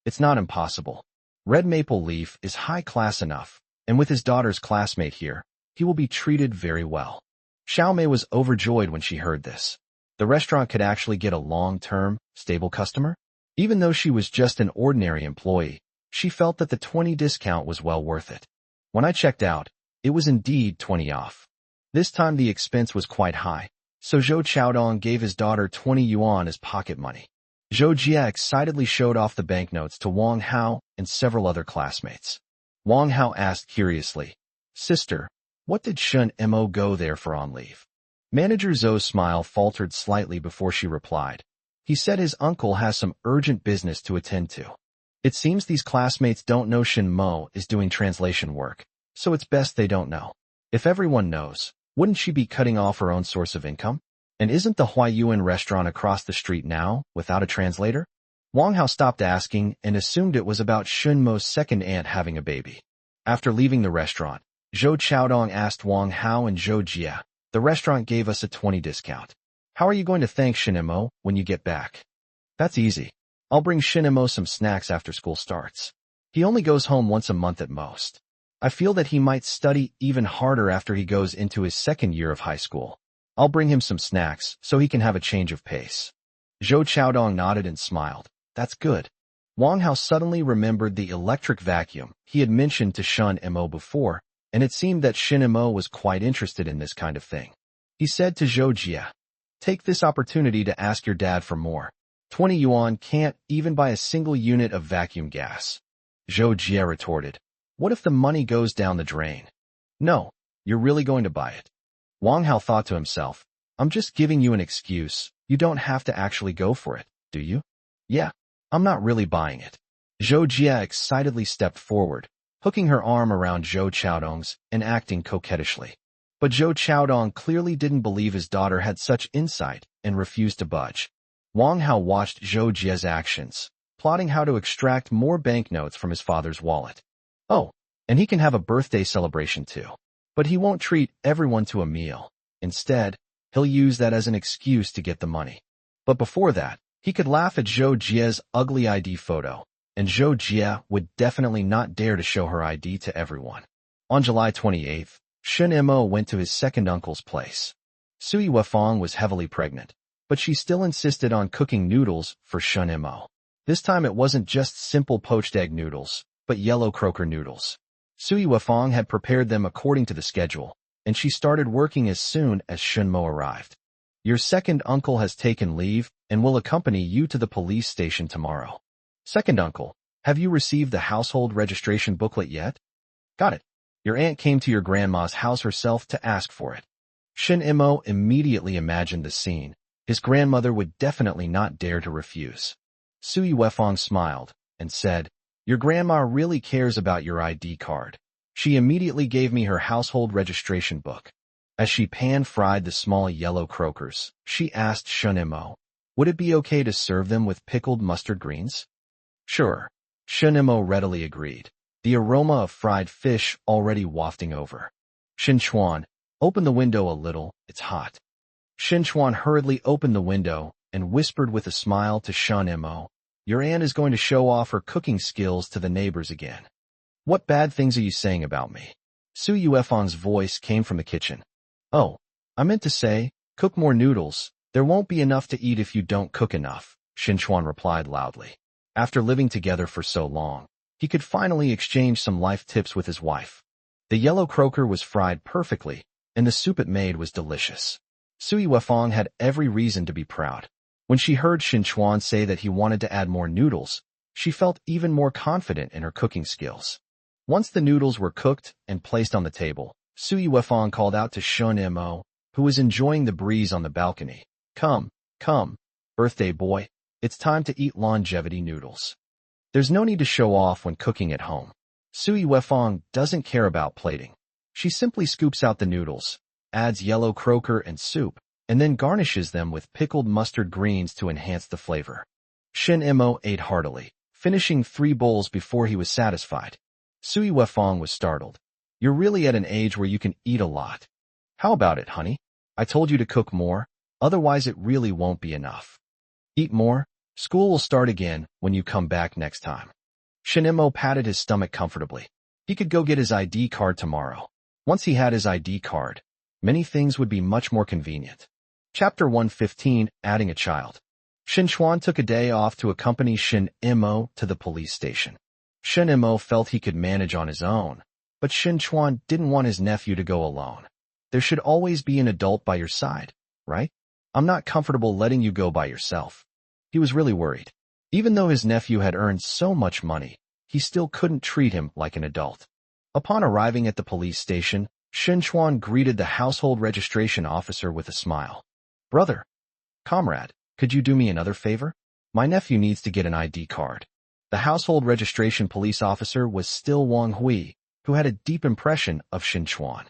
It's not impossible. Red Maple Leaf is high class enough, and with his daughter's classmate here, he will be treated very well. Xiao Mei was overjoyed when she heard this. The restaurant could actually get a long-term, stable customer? Even though she was just an ordinary employee, she felt that the 20 discount was well worth it. When I checked out, it was indeed 20 off. This time the expense was quite high, so Zhou Chaodong gave his daughter 20 yuan as pocket money. Zhou Jie excitedly showed off the banknotes to Wang Hao and several other classmates. Wang Hao asked curiously, Sister, what did Shun Mo go there for on leave? Manager Zhou's smile faltered slightly before she replied. He said his uncle has some urgent business to attend to. It seems these classmates don't know Shin Mo is doing translation work, so it's best they don't know. If everyone knows, wouldn't she be cutting off her own source of income? And isn't the Huayuan restaurant across the street now, without a translator? Wang Hao stopped asking and assumed it was about Shun Mo's second aunt having a baby. After leaving the restaurant, Zhou Chaodong asked Wang Hao and Zhou Jie, the restaurant gave us a 20 discount. How are you going to thank Shin Mo when you get back? That's easy. I'll bring Shin Mo some snacks after school starts. He only goes home once a month at most. I feel that he might study even harder after he goes into his second year of high school. I'll bring him some snacks so he can have a change of pace. Zhou Chaodong nodded and smiled. That's good. Wang Hao suddenly remembered the electric vacuum he had mentioned to Shun Mo before, and it seemed that Shin Mo was quite interested in this kind of thing. He said to Zhou Jie, take this opportunity to ask your dad for more. 20 yuan can't even buy a single unit of vacuum gas. Zhou Jie retorted, what if the money goes down the drain? No, you're really going to buy it. Wang Hao thought to himself, I'm just giving you an excuse. You don't have to actually go for it, do you? Yeah, I'm not really buying it. Zhou Jie excitedly stepped forward, hooking her arm around Zhou Chaodong's and acting coquettishly. But Zhou Chaodong clearly didn't believe his daughter had such insight and refused to budge. Wang Hao watched Zhou Jie's actions, plotting how to extract more banknotes from his father's wallet. Oh, and he can have a birthday celebration too. But he won't treat everyone to a meal. Instead, he'll use that as an excuse to get the money. But before that, he could laugh at Zhou Jie's ugly ID photo, and Zhou Jie would definitely not dare to show her ID to everyone. On July 28th, Shun Mo went to his second uncle's place. Sui Wefang was heavily pregnant, but she still insisted on cooking noodles for Shun Mo. This time it wasn't just simple poached egg noodles, but yellow croaker noodles. Sui Wefang had prepared them according to the schedule, and she started working as soon as Shun Mo arrived. Your second uncle has taken leave and will accompany you to the police station tomorrow. Second uncle, have you received the household registration booklet yet? Got it. Your aunt came to your grandma's house herself to ask for it. Shin Mo immediately imagined the scene. His grandmother would definitely not dare to refuse. Sui Wefang smiled and said, your grandma really cares about your ID card. She immediately gave me her household registration book. As she pan-fried the small yellow croakers, she asked Shunimo, would it be okay to serve them with pickled mustard greens? Sure. Shunimo readily agreed, the aroma of fried fish already wafting over. Shinchuan, open the window a little, it's hot. Shinchuan hurriedly opened the window and whispered with a smile to Shunimo, your aunt is going to show off her cooking skills to the neighbors again. What bad things are you saying about me? Su Yuefeng's voice came from the kitchen. Oh, I meant to say, cook more noodles. There won't be enough to eat if you don't cook enough, Shinchuan replied loudly. After living together for so long, he could finally exchange some life tips with his wife. The yellow croaker was fried perfectly, and the soup it made was delicious. Su Yuefeng had every reason to be proud. When she heard Shinchuan say that he wanted to add more noodles, she felt even more confident in her cooking skills. Once the noodles were cooked and placed on the table, Su Yuefeng called out to Shunimo, who was enjoying the breeze on the balcony. Come, birthday boy, it's time to eat longevity noodles. There's no need to show off when cooking at home. Su Yuefeng doesn't care about plating. She simply scoops out the noodles, adds yellow croaker and soup, and then garnishes them with pickled mustard greens to enhance the flavor. Shunimo ate heartily, finishing 3 bowls before he was satisfied. Su Yuefeng was startled. You're really at an age where you can eat a lot. How about it, honey? I told you to cook more, otherwise it really won't be enough. Eat more. School will start again when you come back next time. Shunimo patted his stomach comfortably. He could go get his ID card tomorrow. Once he had his ID card, many things would be much more convenient. Chapter 115, Adding a Child. Shinchuan took a day off to accompany Shunimo to the police station. Shunimo felt he could manage on his own, but Shinchuan didn't want his nephew to go alone. There should always be an adult by your side, right? I'm not comfortable letting you go by yourself. He was really worried. Even though his nephew had earned so much money, he still couldn't treat him like an adult. Upon arriving at the police station, Shinchuan greeted the household registration officer with a smile. Brother, comrade, could you do me another favor? My nephew needs to get an ID card. The household registration police officer was still Wang Hui, who had a deep impression of Shinchuan.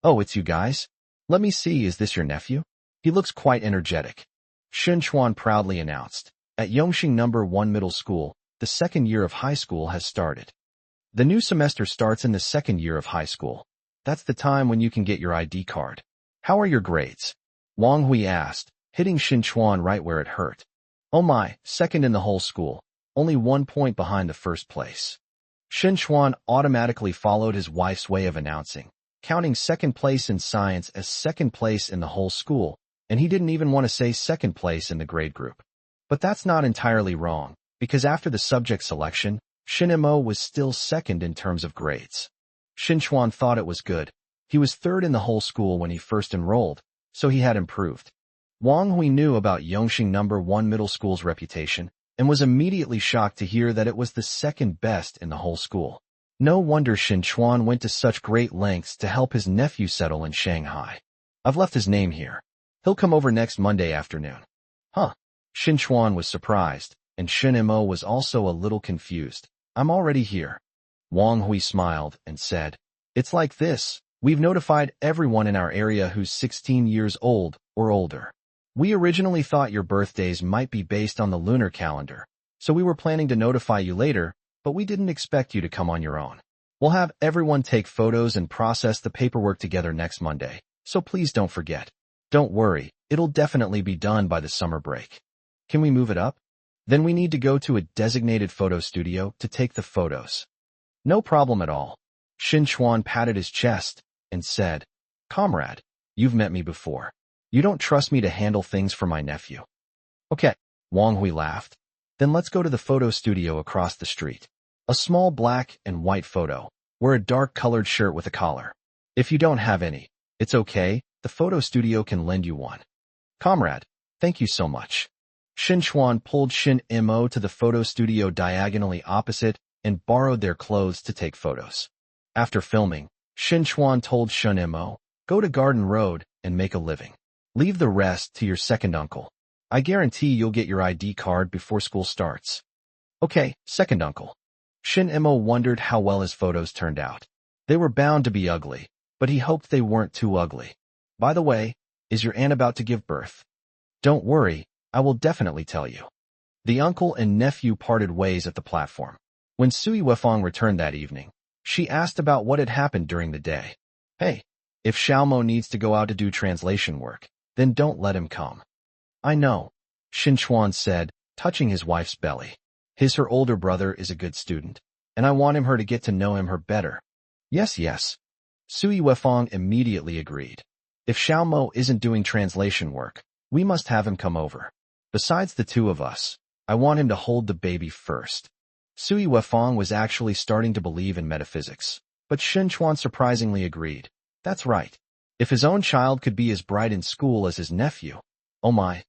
Oh, it's you guys? Let me see, is this your nephew? He looks quite energetic. Shinchuan proudly announced. At Yongxing No. 1 Middle School, the second year of high school has started. The new semester starts in the second year of high school. That's the time when you can get your ID card. How are your grades? Wang Hui asked, hitting Shinchuan right where it hurt. Oh my, second in the whole school, only 1 point behind the first place. Shinchuan automatically followed his wife's way of announcing, counting second place in science as second place in the whole school, and he didn't even want to say second place in the grade group. But that's not entirely wrong, because after the subject selection, Shunimo was still second in terms of grades. Shinchuan thought it was good. He was third in the whole school when he first enrolled, so he had improved. Wang Hui knew about Yongxing No. 1 Middle School's reputation and was immediately shocked to hear that it was the second best in the whole school. No wonder Shinchuan went to such great lengths to help his nephew settle in Shanghai. I've left his name here. He'll come over next Monday afternoon. Huh. Shinchuan was surprised, and Shunimo was also a little confused. I'm already here. Wang Hui smiled and said, it's like this. We've notified everyone in our area who's 16 years old or older. We originally thought your birthdays might be based on the lunar calendar, so we were planning to notify you later, but we didn't expect you to come on your own. We'll have everyone take photos and process the paperwork together next Monday, so please don't forget. Don't worry, it'll definitely be done by the summer break. Can we move it up? Then we need to go to a designated photo studio to take the photos. No problem at all. Shinchuan patted his chest and said, Comrade, you've met me before. You don't trust me to handle things for my nephew. Okay, Wang Hui laughed. Then let's go to the photo studio across the street. A small black and white photo. Wear a dark-colored shirt with a collar. If you don't have any, it's okay, the photo studio can lend you one. Comrade, thank you so much. Shinchuan pulled Shunimo to the photo studio diagonally opposite and borrowed their clothes to take photos. After filming, Shinchuan told Shunimo, go to Garden Road and make a living. Leave the rest to your second uncle. I guarantee you'll get your ID card before school starts. Okay, second uncle. Shunimo wondered how well his photos turned out. They were bound to be ugly, but he hoped they weren't too ugly. By the way, is your aunt about to give birth? Don't worry, I will definitely tell you. The uncle and nephew parted ways at the platform. When Sui Wefang returned that evening, she asked about what had happened during the day. Hey, if Xiaomo needs to go out to do translation work, then don't let him come. I know, Xin Chuan said, touching his wife's belly. Her older brother is a good student, and I want her to get to know him better. Yes. Sui Wefang immediately agreed. If Xiaomo isn't doing translation work, we must have him come over. Besides the two of us, I want him to hold the baby first. Sui Wefang was actually starting to believe in metaphysics, but Xin Chuan surprisingly agreed. That's right. If his own child could be as bright in school as his nephew, oh my.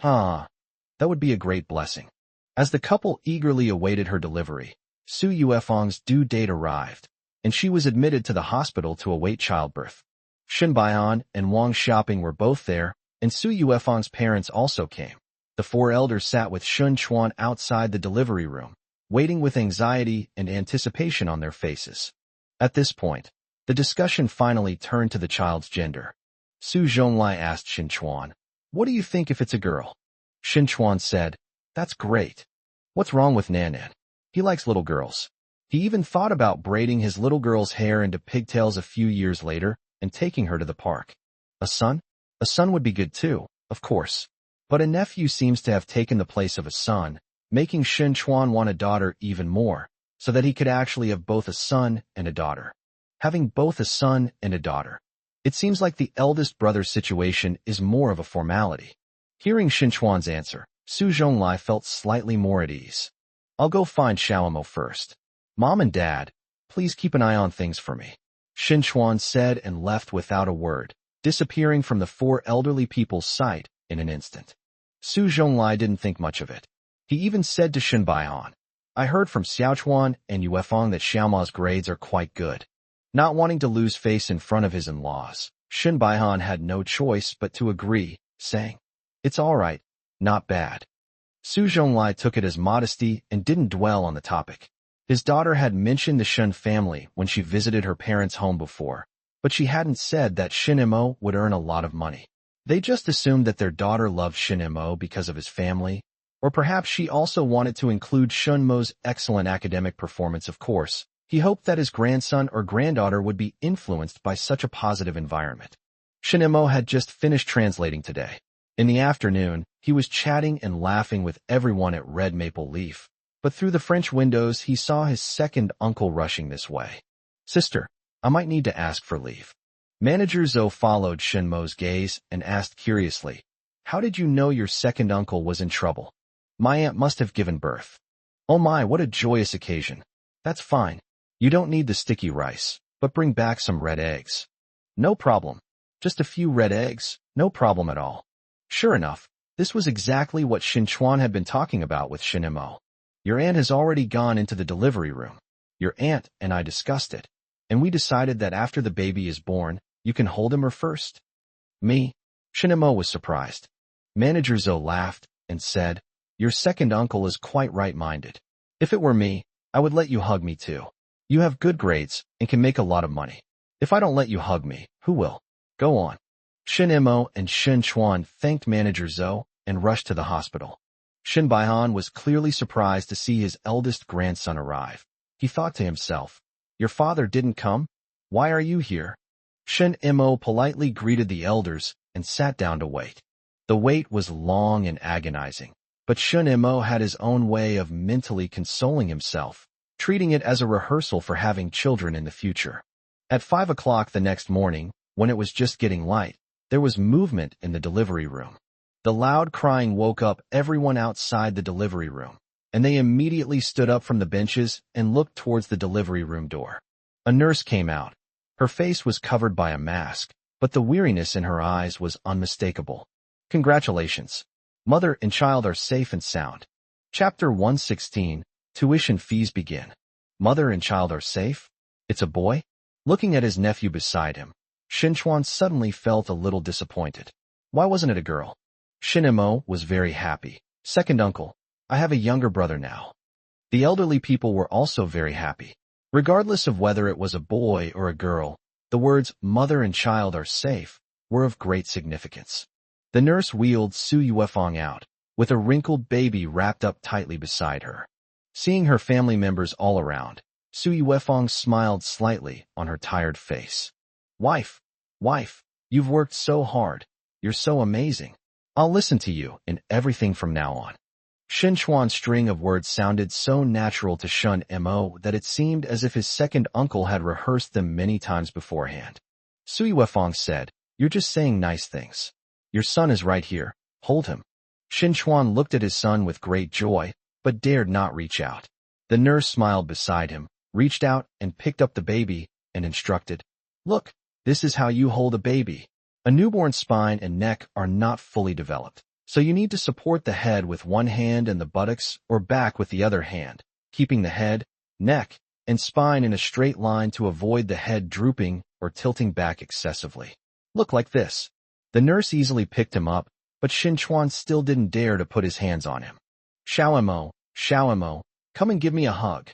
That would be a great blessing. As the couple eagerly awaited her delivery, Sui Wefang's due date arrived, and she was admitted to the hospital to await childbirth. Shin Baihan and Wang Xiaoping were both there, and Sui Wefang's parents also came. The four elders sat with Xin Chuan outside the delivery room, waiting with anxiety and anticipation on their faces. At this point, the discussion finally turned to the child's gender. Su Zhonglai asked Xin Chuan, "What do you think if it's a girl?" Xin Chuan said, "That's great. What's wrong with Nanan? He likes little girls." He even thought about braiding his little girl's hair into pigtails a few years later and taking her to the park. A son? A son would be good too, of course. But a nephew seems to have taken the place of a son, making Xin Chuan want a daughter even more, so that he could actually have both a son and a daughter. Having both a son and a daughter. It seems like the eldest brother's situation is more of a formality. Hearing Xin Chuan's answer, Su Zhonglai felt slightly more at ease. I'll go find Xiaomo first. Mom and Dad, please keep an eye on things for me. Xin Chuan said and left without a word, disappearing from the four elderly people's sight in an instant. Su Zhonglai didn't think much of it. He even said to Shin Baihan, I heard from Xiaochuan and Yuefeng that Xiaoma's grades are quite good. Not wanting to lose face in front of his in-laws, Shin Baihan had no choice but to agree, saying, It's all right, not bad. Su Zhonglai took it as modesty and didn't dwell on the topic. His daughter had mentioned the Shen family when she visited her parents' home before, but she hadn't said that Shin Mo would earn a lot of money. They just assumed that their daughter loved Shin Mo because of his family, or perhaps she also wanted to include Shun Mo's excellent academic performance, of course. He hoped that his grandson or granddaughter would be influenced by such a positive environment. Shin Mo had just finished translating today. In the afternoon, he was chatting and laughing with everyone at Red Maple Leaf, but through the French windows he saw his second uncle rushing this way. Sister, I might need to ask for leave. Manager Zhou followed Shin Mo's gaze and asked curiously, How did you know your second uncle was in trouble? My aunt must have given birth. Oh my, what a joyous occasion. That's fine. You don't need the sticky rice, but bring back some red eggs. No problem. Just a few red eggs, no problem at all. Sure enough, this was exactly what Xin Chuan had been talking about with Shin Mo. Your aunt has already gone into the delivery room. Your aunt and I discussed it, and we decided that after the baby is born, you can hold him first. Me? Shin Mo was surprised. Manager Zhou laughed and said, Your second uncle is quite right-minded. If it were me, I would let you hug me too. You have good grades and can make a lot of money. If I don't let you hug me, who will? Go on. Shin Mo and Shin Chuan thanked Manager Zhou and rushed to the hospital. Shin Baihan was clearly surprised to see his eldest grandson arrive. He thought to himself, Your father didn't come? Why are you here? Shin Mo politely greeted the elders and sat down to wait. The wait was long and agonizing, but Shin Mo had his own way of mentally consoling himself, treating it as a rehearsal for having children in the future. At 5 o'clock the next morning, when it was just getting light, there was movement in the delivery room. The loud crying woke up everyone outside the delivery room, and they immediately stood up from the benches and looked towards the delivery room door. A nurse came out. Her face was covered by a mask, but the weariness in her eyes was unmistakable. Congratulations. Mother and child are safe and sound. Chapter 116, Tuition Fees Begin. Mother and child are safe? It's a boy? Looking at his nephew beside him, Xin Chuan suddenly felt a little disappointed. Why wasn't it a girl? Shin Mo was very happy. Second uncle, I have a younger brother now. The elderly people were also very happy. Regardless of whether it was a boy or a girl, the words mother and child are safe were of great significance. The nurse wheeled Su Yuefang out, with a wrinkled baby wrapped up tightly beside her. Seeing her family members all around, Su Yuefang smiled slightly on her tired face. Wife, wife, you've worked so hard. You're so amazing. I'll listen to you in everything from now on. Shin Chuan's string of words sounded so natural to Shun Mo that it seemed as if his second uncle had rehearsed them many times beforehand. Su Yuefang said, "You're just saying nice things. Your son is right here. Hold him." Shin Chuan looked at his son with great joy, but dared not reach out. The nurse smiled beside him, reached out and picked up the baby, and instructed, "Look, this is how you hold a baby. A newborn's spine and neck are not fully developed, so you need to support the head with one hand and the buttocks or back with the other hand, keeping the head, neck, and spine in a straight line to avoid the head drooping or tilting back excessively. Look like this." The nurse easily picked him up, but Shin Chuan still didn't dare to put his hands on him. Xiao Mo, come and give me a hug."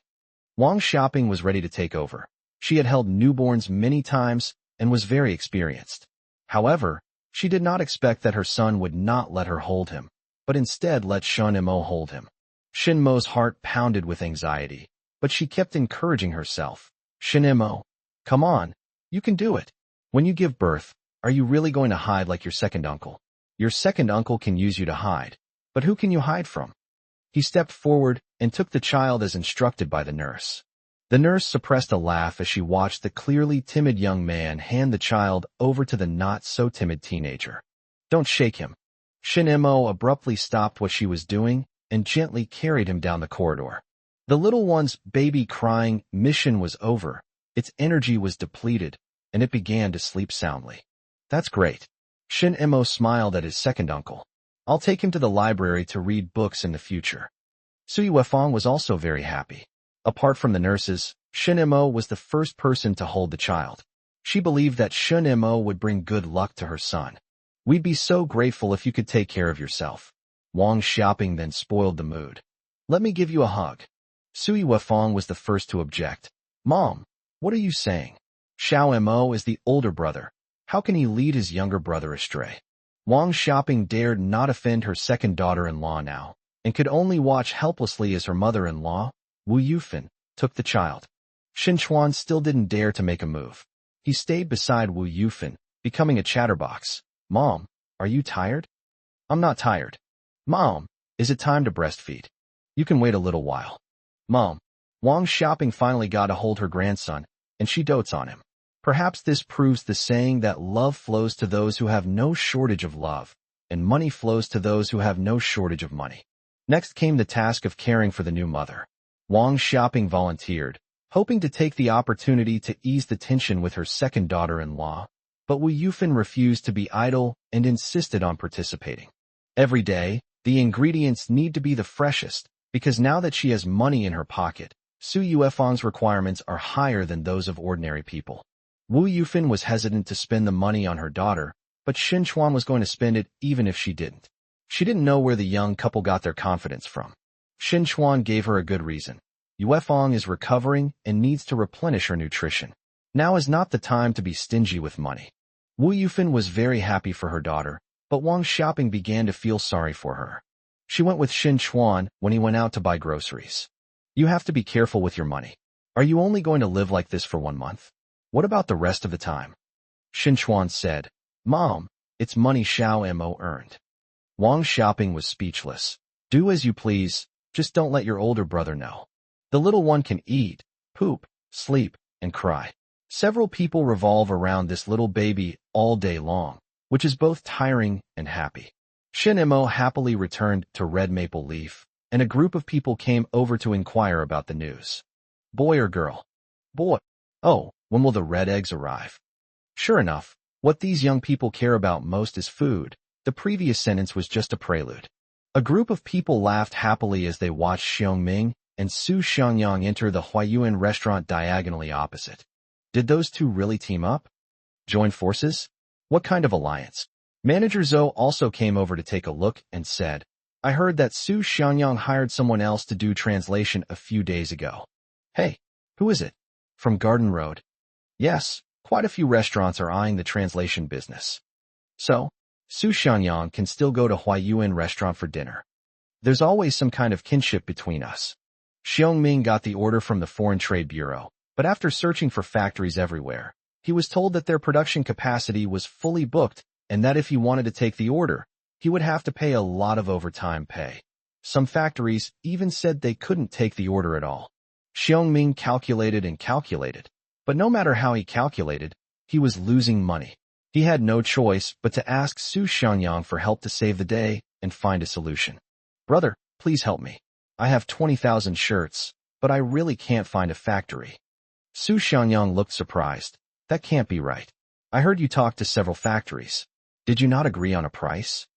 Wang Xiaoping was ready to take over. She had held newborns many times and was very experienced. However, she did not expect that her son would not let her hold him, but instead let Shun Mo hold him. Shin Mo's heart pounded with anxiety, but she kept encouraging herself. "Shin Mo, come on, you can do it. When you give birth, are you really going to hide like your second uncle? Your second uncle can use you to hide, but who can you hide from?" He stepped forward and took the child as instructed by the nurse. The nurse suppressed a laugh as she watched the clearly timid young man hand the child over to the not-so-timid teenager. "Don't shake him." Shin Mo abruptly stopped what she was doing and gently carried him down the corridor. The little one's baby-crying mission was over, its energy was depleted, and it began to sleep soundly. "That's great." Shin Mo smiled at his second uncle. "I'll take him to the library to read books in the future." Su Yuefang was also very happy. Apart from the nurses, Shin Mo was the first person to hold the child. She believed that Shun Mo would bring good luck to her son. "We'd be so grateful if you could take care of yourself." Wang Xiaoping then spoiled the mood. "Let me give you a hug." Su Yuefang was the first to object. "Mom, what are you saying? Xiao Mo is the older brother. How can he lead his younger brother astray?" Wang Xiaoping dared not offend her second daughter-in-law now, and could only watch helplessly as her mother-in-law, Wu Yufan, took the child. Shin Chuan still didn't dare to make a move. He stayed beside Wu Yufan, becoming a chatterbox. "Mom, are you tired?" "I'm not tired." "Mom, is it time to breastfeed?" "You can wait a little while." "Mom." Wang Xiaoping finally got to hold her grandson, and she dotes on him. Perhaps this proves the saying that love flows to those who have no shortage of love, and money flows to those who have no shortage of money. Next came the task of caring for the new mother. Wang Xiaoping volunteered, hoping to take the opportunity to ease the tension with her second daughter-in-law, but Wu Yufan refused to be idle and insisted on participating. Every day, the ingredients need to be the freshest, because now that she has money in her pocket, Su Yuefang's requirements are higher than those of ordinary people. Wu Yufan was hesitant to spend the money on her daughter, but Shin Chuan was going to spend it even if she didn't. She didn't know where the young couple got their confidence from. Shin Chuan gave her a good reason. Yuefang is recovering and needs to replenish her nutrition. Now is not the time to be stingy with money. Wu Yufan was very happy for her daughter, but Wang Xiaoping began to feel sorry for her. She went with Shin Chuan when he went out to buy groceries. "You have to be careful with your money. Are you only going to live like this for 1 month? What about the rest of the time?" Shin Chuan said, "Mom, it's money Xiao Mo earned." Wang Xiaoping was speechless. "Do as you please, just don't let your older brother know. The little one can eat, poop, sleep, and cry. Several people revolve around this little baby all day long, which is both tiring and happy." Shin Mo happily returned to Red Maple Leaf, and a group of people came over to inquire about the news. "Boy or girl?" "Boy." "Oh, when will the red eggs arrive?" Sure enough, what these young people care about most is food. The previous sentence was just a prelude. A group of people laughed happily as they watched Xiongming and Su Xiangyang enter the Huayuan restaurant diagonally opposite. Did those two really team up? Join forces? What kind of alliance? Manager Zhou also came over to take a look and said, "I heard that Su Xiangyang hired someone else to do translation a few days ago." "Hey, who is it?" From Garden Road. Yes, quite a few restaurants are eyeing the translation business. So, Su Xianyang can still go to Huayuan restaurant for dinner. There's always some kind of kinship between us. Xiong Ming got the order from the Foreign Trade Bureau, but after searching for factories everywhere, he was told that their production capacity was fully booked and that if he wanted to take the order, he would have to pay a lot of overtime pay. Some factories even said they couldn't take the order at all. Xiong Ming calculated and calculated, but no matter how he calculated, he was losing money. He had no choice but to ask Su Xianyang for help to save the day and find a solution. Brother, please help me. I have 20,000 shirts, but I really can't find a factory. Su Xianyang looked surprised. That can't be right. I heard you talk to several factories. Did you not agree on a price?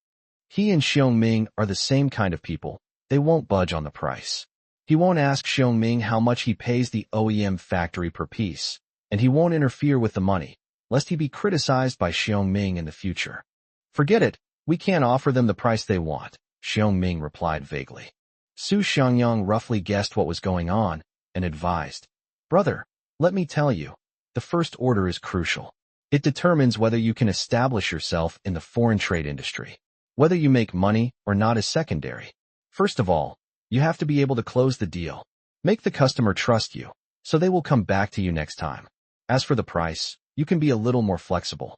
He and Xiong Ming are the same kind of people. They won't budge on the price. He won't ask Xiong Ming how much he pays the OEM factory per piece, and he won't interfere with the money, lest he be criticized by Xiong Ming in the future. Forget it, we can't offer them the price they want, Xiong Ming replied vaguely. Su Xianyang roughly guessed what was going on and advised, Brother, let me tell you, the first order is crucial. It determines whether you can establish yourself in the foreign trade industry. Whether you make money or not is secondary. First of all, you have to be able to close the deal. Make the customer trust you, so they will come back to you next time. As for the price, you can be a little more flexible.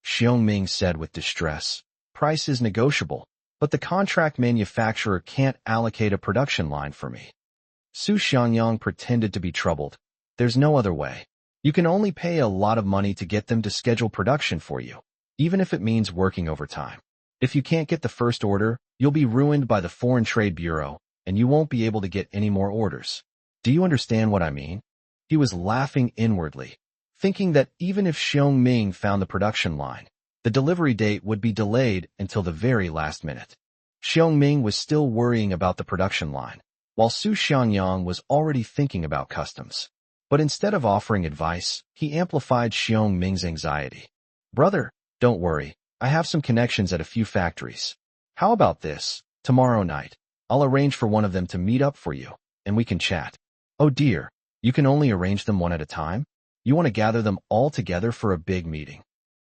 Xiong Ming said with distress, Price is negotiable, but the contract manufacturer can't allocate a production line for me. Su Xianyang pretended to be troubled. There's no other way. You can only pay a lot of money to get them to schedule production for you, even if it means working overtime. If you can't get the first order, you'll be ruined by the Foreign Trade Bureau, and you won't be able to get any more orders. Do you understand what I mean? He was laughing inwardly, thinking that even if Xiong Ming found the production line, the delivery date would be delayed until the very last minute. Xiong Ming was still worrying about the production line, while Su Xianyang was already thinking about customs. But instead of offering advice, he amplified Xiong Ming's anxiety. Brother, don't worry, I have some connections at a few factories. How about this? Tomorrow night, I'll arrange for one of them to meet up for you, and we can chat. Oh dear, you can only arrange them one at a time? You want to gather them all together for a big meeting.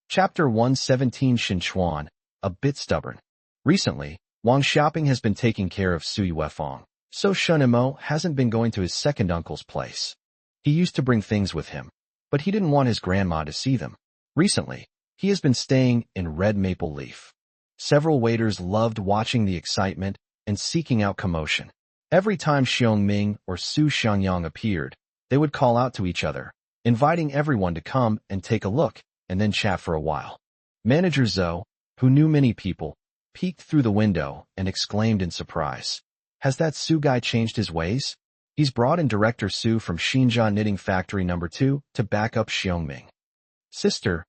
Chapter 117 Xinchuan, a bit stubborn. Recently, Wang Xiaoping has been taking care of Sui Weifang, so Shenimo hasn't been going to his second uncle's place. He used to bring things with him, but he didn't want his grandma to see them. Recently, he has been staying in Red Maple Leaf. Several waiters loved watching the excitement and seeking out commotion. Every time Xiong Ming or Su Xianyang appeared, they would call out to each other, inviting everyone to come and take a look, and then chat for a while. Manager Zhou, who knew many people, peeked through the window and exclaimed in surprise, Has that Su guy changed his ways? He's brought in Director Su from Xinjiang Knitting Factory No. 2 to back up Xiong Ming. Sister,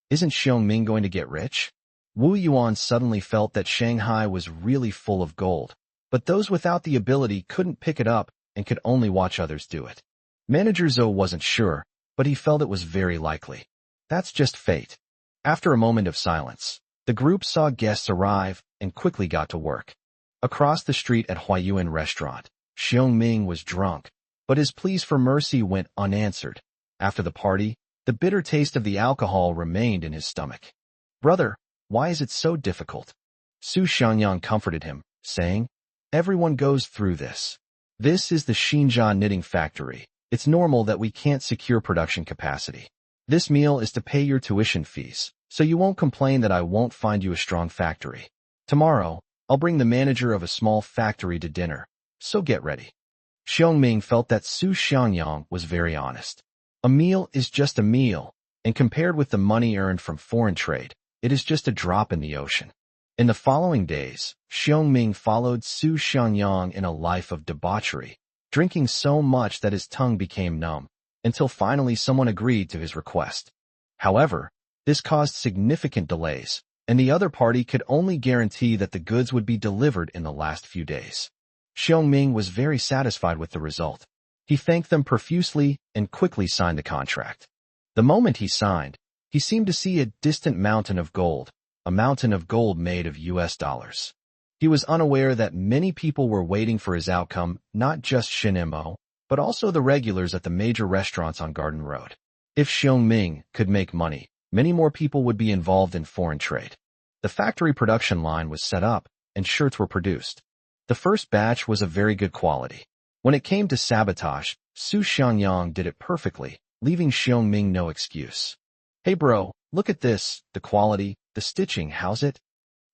isn't Xiong Ming going to get rich? Wu Yuan suddenly felt that Shanghai was really full of gold, but those without the ability couldn't pick it up and could only watch others do it. Manager Zhou wasn't sure, but he felt it was very likely. That's just fate. After a moment of silence, the group saw guests arrive and quickly got to work. Across the street at Huayuan restaurant, Xiong Ming was drunk, but his pleas for mercy went unanswered. After the party, the bitter taste of the alcohol remained in his stomach. Brother, why is it so difficult? Su Xianyang comforted him, saying, Everyone goes through this. This is the Xinjiang Knitting Factory. It's normal that we can't secure production capacity. This meal is to pay your tuition fees, so you won't complain that I won't find you a strong factory. Tomorrow, I'll bring the manager of a small factory to dinner, so get ready. Xiong Ming felt that Su Xianyang was very honest. A meal is just a meal, and compared with the money earned from foreign trade, it is just a drop in the ocean. In the following days, Xiong Ming followed Su Xianyang in a life of debauchery, drinking so much that his tongue became numb, until finally someone agreed to his request. However, this caused significant delays, and the other party could only guarantee that the goods would be delivered in the last few days. Xiong Ming was very satisfied with the result. He thanked them profusely and quickly signed the contract. The moment he signed, he seemed to see a distant mountain of gold, a mountain of gold made of US dollars. He was unaware that many people were waiting for his outcome, not just Shinemo, but also the regulars at the major restaurants on Garden Road. If Xiongming could make money, many more people would be involved in foreign trade. The factory production line was set up, and shirts were produced. The first batch was of very good quality. When it came to sabotage, Su Xiangyang did it perfectly, leaving Xiongming no excuse. "Hey bro, look at this, the quality, the stitching, how's it?"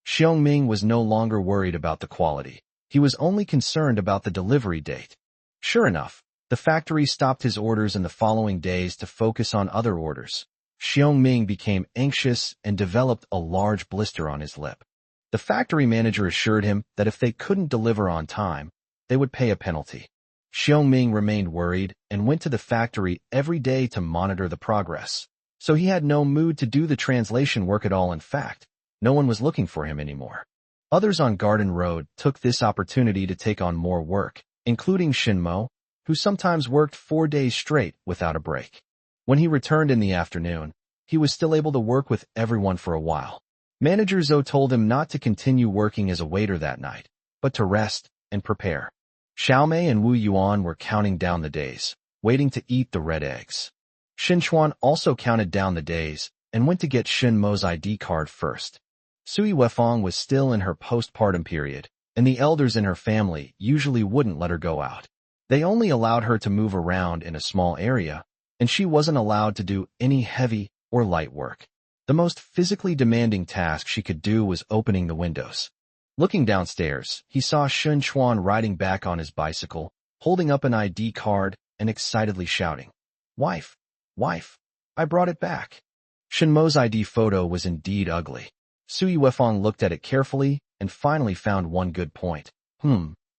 Xiongming was no longer worried about the quality. He was only concerned about the delivery date. Sure enough, the factory stopped his orders in the following days to focus on other orders. Xiongming became anxious and developed a large blister on his lip. The factory manager assured him that if they couldn't deliver on time, they would pay a penalty. Xiongming remained worried and went to the factory every day to monitor the progress. So he had no mood to do the translation work at all. In fact, no one was looking for him anymore. Others on Garden Road took this opportunity to take on more work, including Shinmo, who sometimes worked 4 days straight without a break. When he returned in the afternoon, he was still able to work with everyone for a while. Manager Zhou told him not to continue working as a waiter that night, but to rest and prepare. Xiaomei and Wu Yuan were counting down the days, waiting to eat the red eggs. Xinchuan also counted down the days and went to get Shinmo's ID card first. Sui Wefang was still in her postpartum period, and the elders in her family usually wouldn't let her go out. They only allowed her to move around in a small area, and she wasn't allowed to do any heavy or light work. The most physically demanding task she could do was opening the windows. Looking downstairs, he saw Xinchuan riding back on his bicycle, holding up an ID card and excitedly shouting, "Wife! Wife! I brought it back!" Shinmo's ID photo was indeed ugly. Sui Wefang looked at it carefully and finally found one good point.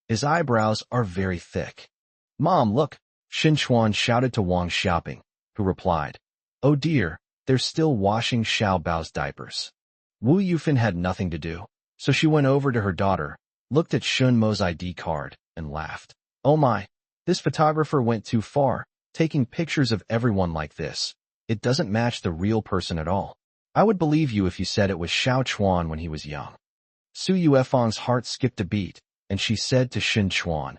His eyebrows are very thick. "Mom, look!" Xinchuan shouted to Wang Xiaoping, who replied, "Oh dear, they're still washing Xiao Bao's diapers." Wu Yufan had nothing to do, so she went over to her daughter, looked at Shinmo's ID card, and laughed. "Oh my, this photographer went too far, taking pictures of everyone like this. It doesn't match the real person at all. I would believe you if you said it was Xiao Chuan when he was young." Su Yuefang's heart skipped a beat, and she said to Xin Chuan,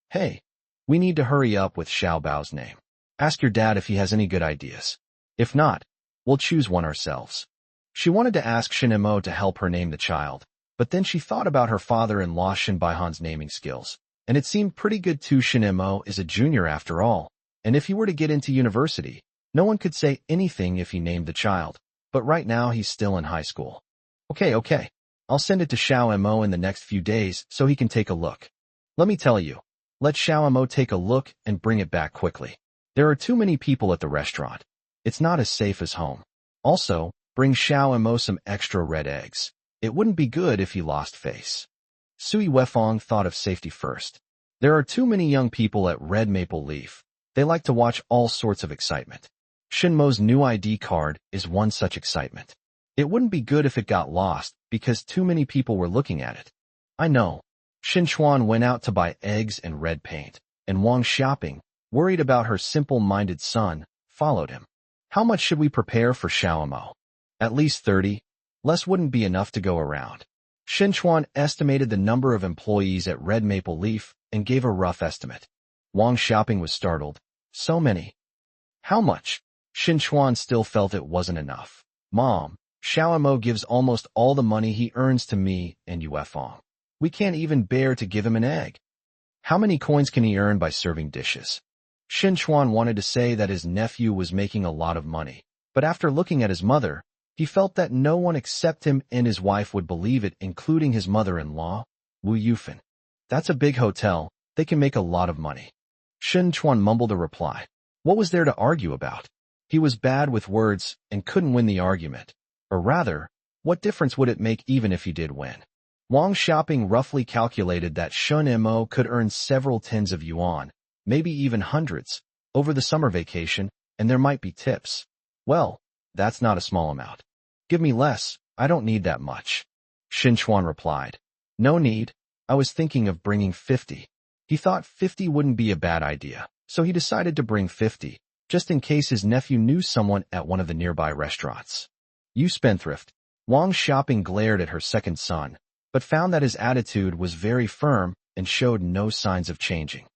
"Hey, we need to hurry up with Xiao Bao's name. Ask your dad if he has any good ideas. If not, we'll choose one ourselves." She wanted to ask Shin Emo to help her name the child, but then she thought about her father-in-law Shin Baihan's naming skills, and it seemed pretty good too. Shin Emo is a junior after all, and if he were to get into university, no one could say anything if he named the child, but right now he's still in high school. Okay. I'll send it to Xiao Mo in the next few days so he can take a look. Let me tell you, let Xiao Mo take a look and bring it back quickly. There are too many people at the restaurant. It's not as safe as home. Also, bring Xiao Mo some extra red eggs. It wouldn't be good if he lost face. Sui Wefang thought of safety first. There are too many young people at Red Maple Leaf. They like to watch all sorts of excitement. Shinmo's new ID card is one such excitement. It wouldn't be good if it got lost because too many people were looking at it. I know. Xinchuan went out to buy eggs and red paint, and Wang Xiaoping, worried about her simple-minded son, followed him. How much should we prepare for Xiaomo? At least 30. Less wouldn't be enough to go around. Xinchuan estimated the number of employees at Red Maple Leaf and gave a rough estimate. Wang Xiaoping was startled. So many. How much? Xinchuan still felt it wasn't enough. Mom, Xiaomo gives almost all the money he earns to me and Yuefang. We can't even bear to give him an egg. How many coins can he earn by serving dishes? Xinchuan wanted to say that his nephew was making a lot of money, but after looking at his mother, he felt that no one except him and his wife would believe it, including his mother-in-law, Wu Yufan. That's a big hotel. They can make a lot of money. Xinchuan mumbled a reply. What was there to argue about? He was bad with words and couldn't win the argument. Or rather, what difference would it make even if he did win? Wang Xiaoping roughly calculated that Shun Mo could earn several tens of yuan, maybe even hundreds, over the summer vacation, and there might be tips. Well, that's not a small amount. Give me less, I don't need that much. Xinchuan replied. No need, I was thinking of bringing 50. He thought 50 wouldn't be a bad idea, so he decided to bring 50, just in case his nephew knew someone at one of the nearby restaurants. You spendthrift. Wang Xiaoping glared at her second son, but found that his attitude was very firm and showed no signs of changing.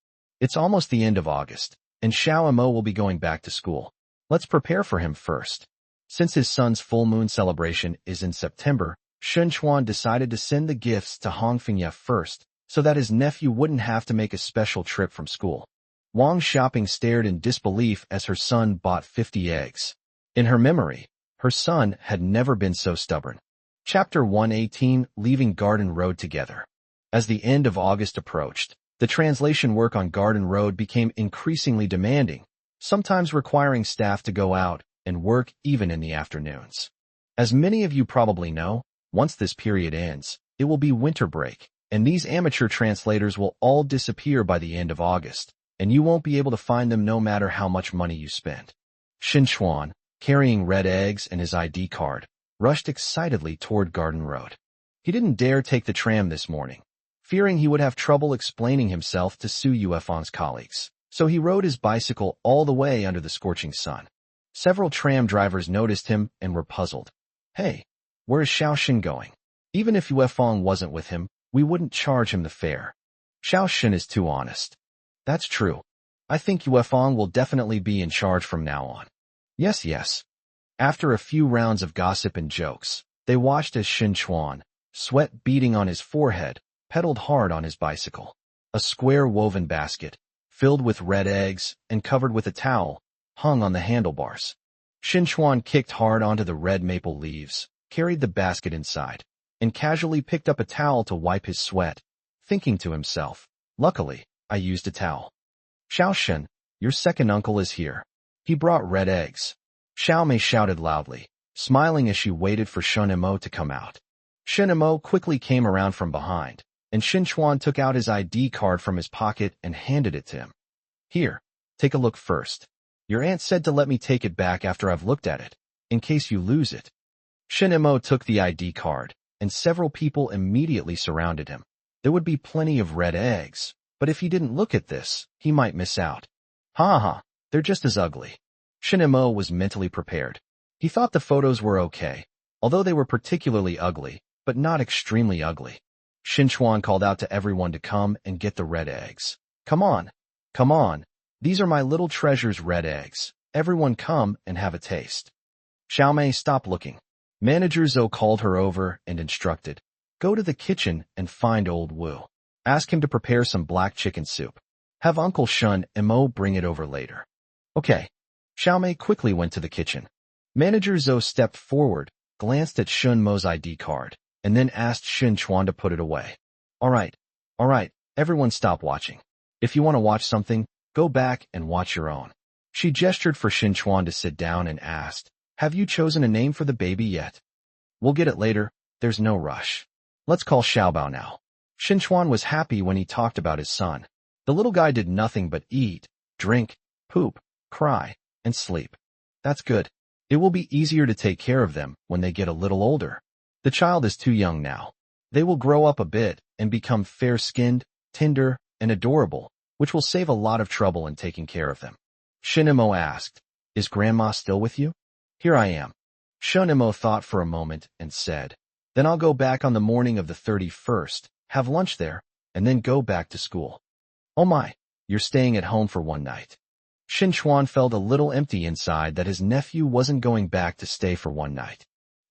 It's almost the end of August, and Xiao Mo will be going back to school. Let's prepare for him first. Since his son's full moon celebration is in September, Shun Chuan decided to send the gifts to Hong Fengye first, so that his nephew wouldn't have to make a special trip from school. Wang Xiaoping stared in disbelief as her son bought 50 eggs. In her memory, her son had never been so stubborn. Chapter 118, Leaving Garden Road Together. As the end of August approached, the translation work on Garden Road became increasingly demanding, sometimes requiring staff to go out and work even in the afternoons. As many of you probably know, once this period ends, it will be winter break, and these amateur translators will all disappear by the end of August, and you won't be able to find them no matter how much money you spend. Xin Chuan, carrying red eggs and his ID card, rushed excitedly toward Garden Road. He didn't dare take the tram this morning, fearing he would have trouble explaining himself to Su Yuefeng's colleagues, so he rode his bicycle all the way under the scorching sun. Several tram drivers noticed him and were puzzled. Hey, where is Xiaoxin going? Even if Yuefeng wasn't with him, we wouldn't charge him the fare. Xiaoxin is too honest. That's true. I think Yuefeng will definitely be in charge from now on. Yes. After a few rounds of gossip and jokes, they watched as Xin Chuan, sweat beading on his forehead, pedaled hard on his bicycle. A square woven basket, filled with red eggs and covered with a towel, hung on the handlebars. Xin Chuan kicked hard onto the red maple leaves, carried the basket inside, and casually picked up a towel to wipe his sweat, thinking to himself, luckily, I used a towel. Xiaoxin, your second uncle is here. He brought red eggs. Xiao Mei shouted loudly, smiling as she waited for Shun Mo to come out. Shun Mo quickly came around from behind, and Xin Chuan took out his ID card from his pocket and handed it to him. Here, take a look first. Your aunt said to let me take it back after I've looked at it, in case you lose it. Xin Mo took the ID card, and several people immediately surrounded him. There would be plenty of red eggs, but if he didn't look at this, he might miss out. Ha, they're just as ugly. Xin Mo was mentally prepared. He thought the photos were okay, although they were particularly ugly, but not extremely ugly. Xin Chuan called out to everyone to come and get the red eggs. Come on. These are my little treasure's red eggs. Everyone come and have a taste. Xiao Mei stopped looking. Manager Zhou called her over and instructed, go to the kitchen and find old Wu. Ask him to prepare some black chicken soup. Have Uncle Shun Mo bring it over later. Okay. Xiao Mei quickly went to the kitchen. Manager Zhou stepped forward, glanced at Shun Mo's ID card, and then asked Xin Chuan to put it away. All right, everyone stop watching. If you want to watch something, go back and watch your own. She gestured for Xin Chuan to sit down and asked, have you chosen a name for the baby yet? We'll get it later, there's no rush. Let's call Xiaobao now. Xin Chuan was happy when he talked about his son. The little guy did nothing but eat, drink, poop, cry, and sleep. That's good. It will be easier to take care of them when they get a little older. The child is too young now. They will grow up a bit and become fair-skinned, tender, and adorable, which will save a lot of trouble in taking care of them. Xin Mo asked, is Grandma still with you? Here I am. Shun Mo thought for a moment and said, then I'll go back on the morning of the 31st, have lunch there, and then go back to school. Oh my, you're staying at home for one night. Xin Chuan felt a little empty inside that his nephew wasn't going back to stay for one night.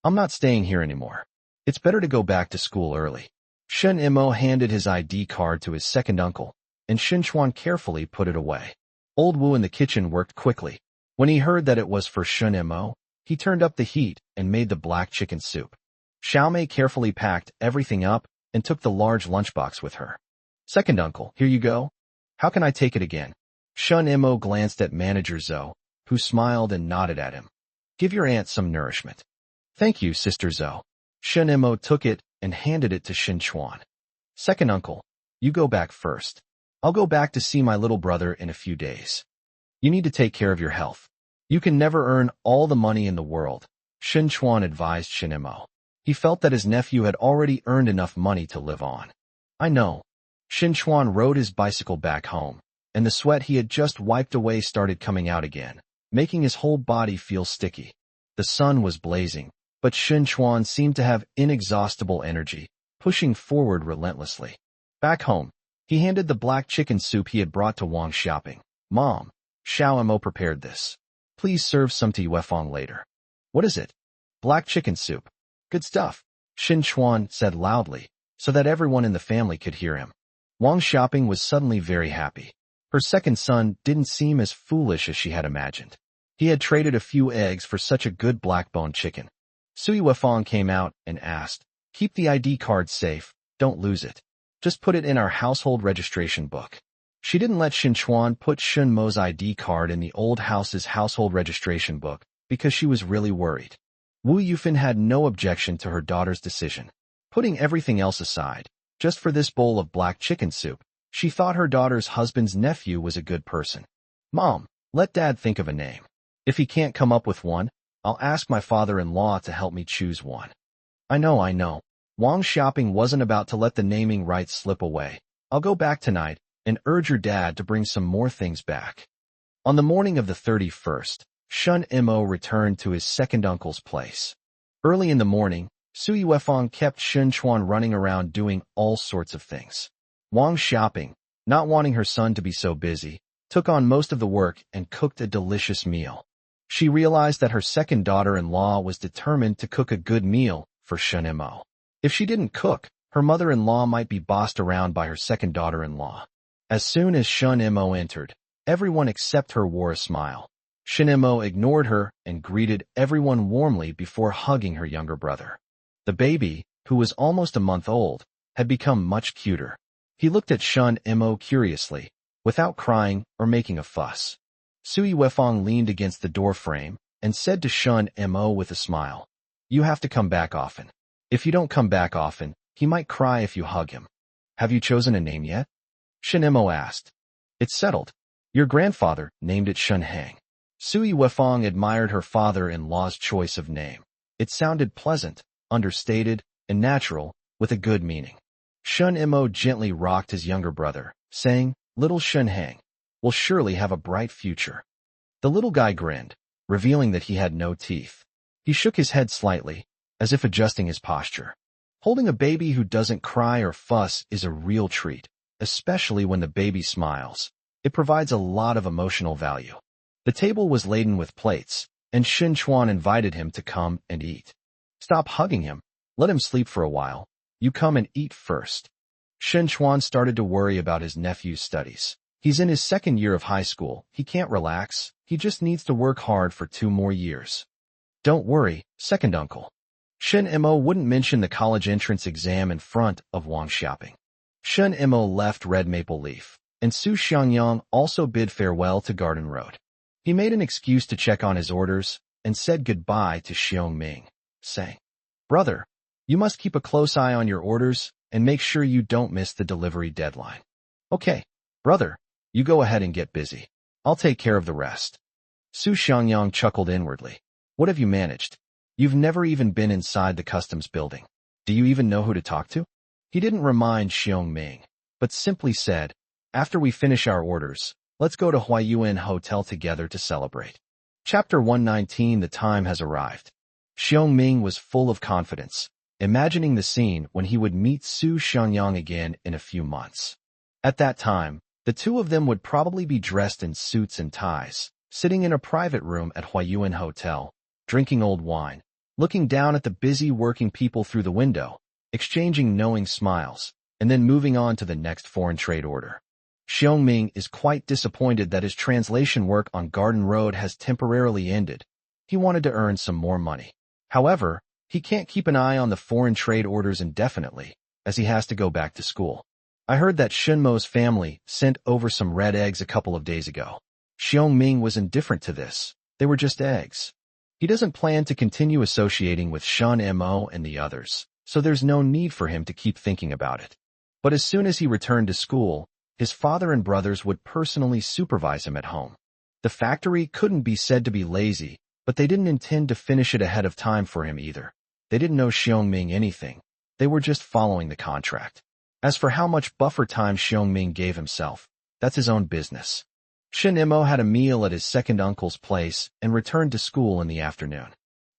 I'm not staying here anymore. It's better to go back to school early. Shun Mo handed his ID card to his second uncle, and Xin Chuan carefully put it away. Old Wu in the kitchen worked quickly. When he heard that it was for Shun Mo, he turned up the heat and made the black chicken soup. Xiao Mei carefully packed everything up and took the large lunchbox with her. Second uncle, here you go. How can I take it again? Shun Mo glanced at Manager Zhou, who smiled and nodded at him. Give your aunt some nourishment. Thank you, Sister Zhou. Shun Mo took it and handed it to Xin Chuan. Second uncle, you go back first. I'll go back to see my little brother in a few days. You need to take care of your health. You can never earn all the money in the world, Xin Chuan advised Xin Mo. He felt that his nephew had already earned enough money to live on. I know. Xin Chuan rode his bicycle back home, and the sweat he had just wiped away started coming out again, making his whole body feel sticky. The sun was blazing, but Xin Chuan seemed to have inexhaustible energy, pushing forward relentlessly. Back home, He handed the black chicken soup he had brought to Wang Xiaoping. Mom, Xiao Mo prepared this. Please serve some to Yuefang later. What is it? Black chicken soup. Good stuff, Xin Chuan said loudly, so that everyone in the family could hear him. Wang Xiaoping was suddenly very happy. Her second son didn't seem as foolish as she had imagined. He had traded a few eggs for such a good black-bone chicken. Sui Yuefang came out and asked, keep the ID card safe, don't lose it. Just put it in our household registration book. She didn't let Xin Chuan put Shun Mo's ID card in the old house's household registration book because she was really worried. Wu Yufan had no objection to her daughter's decision. Putting everything else aside, just for this bowl of black chicken soup, she thought her daughter's husband's nephew was a good person. Mom, let Dad think of a name. If he can't come up with one, I'll ask my father-in-law to help me choose one. I know. Wang Xiaoping wasn't about to let the naming rights slip away. I'll go back tonight and urge your dad to bring some more things back. On the morning of the 31st, Shun Mo returned to his second uncle's place. Early in the morning, Sui Yuefang kept Xin Chuan running around doing all sorts of things. Wang Xiaoping, not wanting her son to be so busy, took on most of the work and cooked a delicious meal. She realized that her second daughter-in-law was determined to cook a good meal for Shun Mo. If she didn't cook, her mother-in-law might be bossed around by her second daughter-in-law. As soon as Shun Mo entered, everyone except her wore a smile. Shun Mo ignored her and greeted everyone warmly before hugging her younger brother. The baby, who was almost a month old, had become much cuter. He looked at Shun Mo curiously, without crying or making a fuss. Sui Yuefang leaned against the doorframe and said to Shun Mo with a smile, you have to come back often. If you don't come back often, he might cry if you hug him. Have you chosen a name yet? Shun Mo asked. It's settled. Your grandfather named it Shun Hang. Sui Yuefang admired her father-in-law's choice of name. It sounded pleasant, understated, and natural, with a good meaning. Shun Mo gently rocked his younger brother, saying, little Shun Hang will surely have a bright future. The little guy grinned, revealing that he had no teeth. He shook his head slightly, as if adjusting his posture. Holding a baby who doesn't cry or fuss is a real treat, especially when the baby smiles. It provides a lot of emotional value. The table was laden with plates, and Xin Chuan invited him to come and eat. Stop hugging him. Let him sleep for a while. You come and eat first. Xin Chuan started to worry about his nephew's studies. He's in his second year of high school. He can't relax. He just needs to work hard for 2 more years. Don't worry, second uncle. Shen Mo wouldn't mention the college entrance exam in front of Wang Xiaoping. Shen Mo left Red Maple Leaf, and Su Xiangyang also bid farewell to Garden Road. He made an excuse to check on his orders and said goodbye to Xiong Ming, saying, Brother, you must keep a close eye on your orders and make sure you don't miss the delivery deadline. Okay, brother, you go ahead and get busy. I'll take care of the rest. Su Xiangyang chuckled inwardly. What have you managed? You've never even been inside the customs building. Do you even know who to talk to? He didn't remind Xiong Ming, but simply said, after we finish our orders, let's go to Huayuan Hotel together to celebrate. Chapter 119. The time has arrived. Xiong Ming was full of confidence, imagining the scene when he would meet Su Xiangyang again in a few months. At that time, the two of them would probably be dressed in suits and ties, sitting in a private room at Huayuan Hotel, drinking old wine, looking down at the busy working people through the window, exchanging knowing smiles, and then moving on to the next foreign trade order. Xiong Ming is quite disappointed that his translation work on Garden Road has temporarily ended. He wanted to earn some more money. However, he can't keep an eye on the foreign trade orders indefinitely, as he has to go back to school. I heard that Shunmo's family sent over some red eggs a couple of days ago. Xiong Ming was indifferent to this. They were just eggs. He doesn't plan to continue associating with Shun Mo and the others, so there's no need for him to keep thinking about it. But as soon as he returned to school, his father and brothers would personally supervise him at home. The factory couldn't be said to be lazy, but they didn't intend to finish it ahead of time for him either. They didn't know Xiong Ming anything. They were just following the contract. As for how much buffer time Xiong Ming gave himself, that's his own business. Shen Mo had a meal at his second uncle's place and returned to school in the afternoon.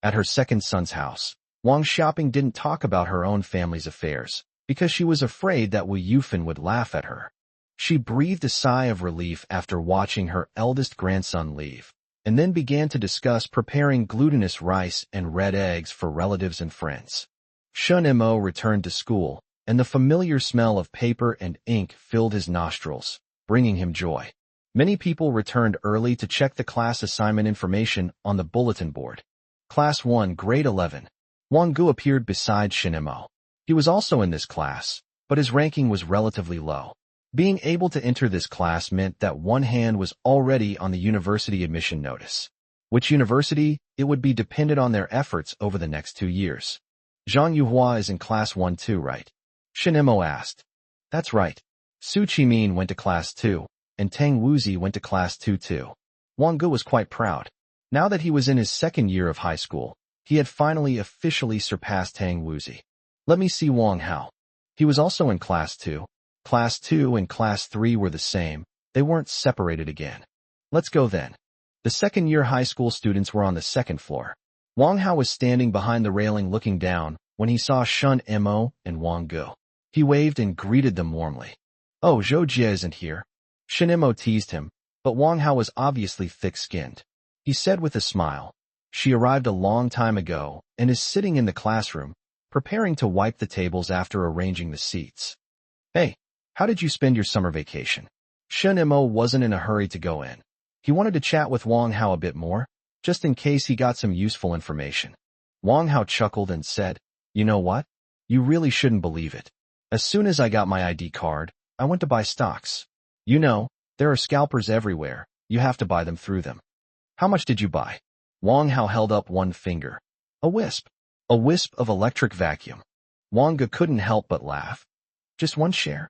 At her second son's house, Wang Xiaoping didn't talk about her own family's affairs, because she was afraid that Wu Yufan would laugh at her. She breathed a sigh of relief after watching her eldest grandson leave, and then began to discuss preparing glutinous rice and red eggs for relatives and friends. Shun Mo returned to school, and the familiar smell of paper and ink filled his nostrils, bringing him joy. Many people returned early to check the class assignment information on the bulletin board. Class 1, Grade 11. Wang Gu appeared beside Shin Mo. He was also in this class, but his ranking was relatively low. Being able to enter this class meant that one hand was already on the university admission notice. Which university, it would be dependent on their efforts over the next 2 years. Zhang Yuhua is in Class 1 too, right? Shin Mo asked. That's right. Su Qimin went to Class 2, and Tang Wuzi went to Class 2 too. Wang Gu was quite proud. Now that he was in his second year of high school, he had finally officially surpassed Tang Wuzi. Let me see Wang Hao. He was also in Class 2. Class 2 and Class 3 were the same. They weren't separated again. Let's go then. The second-year high school students were on the second floor. Wang Hao was standing behind the railing looking down when he saw Shun Mo and Wang Gu. He waved and greeted them warmly. Oh, Zhou Jie isn't here. Shin Mo teased him, but Wang Hao was obviously thick-skinned. He said with a smile, she arrived a long time ago and is sitting in the classroom, preparing to wipe the tables after arranging the seats. Hey, how did you spend your summer vacation? Shin Mo wasn't in a hurry to go in. He wanted to chat with Wang Hao a bit more, just in case he got some useful information. Wang Hao chuckled and said, you know what? You really shouldn't believe it. As soon as I got my ID card, I went to buy stocks. You know, there are scalpers everywhere. You have to buy them through them. How much did you buy? Wang Hao held up one finger. A wisp. A wisp of electric vacuum. Wang Gu couldn't help but laugh. Just one share?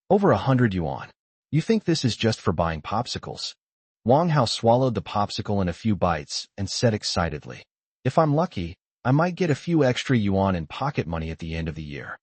Over 100 yuan. You think this is just for buying popsicles? Wang Hao swallowed the popsicle in a few bites and said excitedly, if I'm lucky, I might get a few extra yuan in pocket money at the end of the year.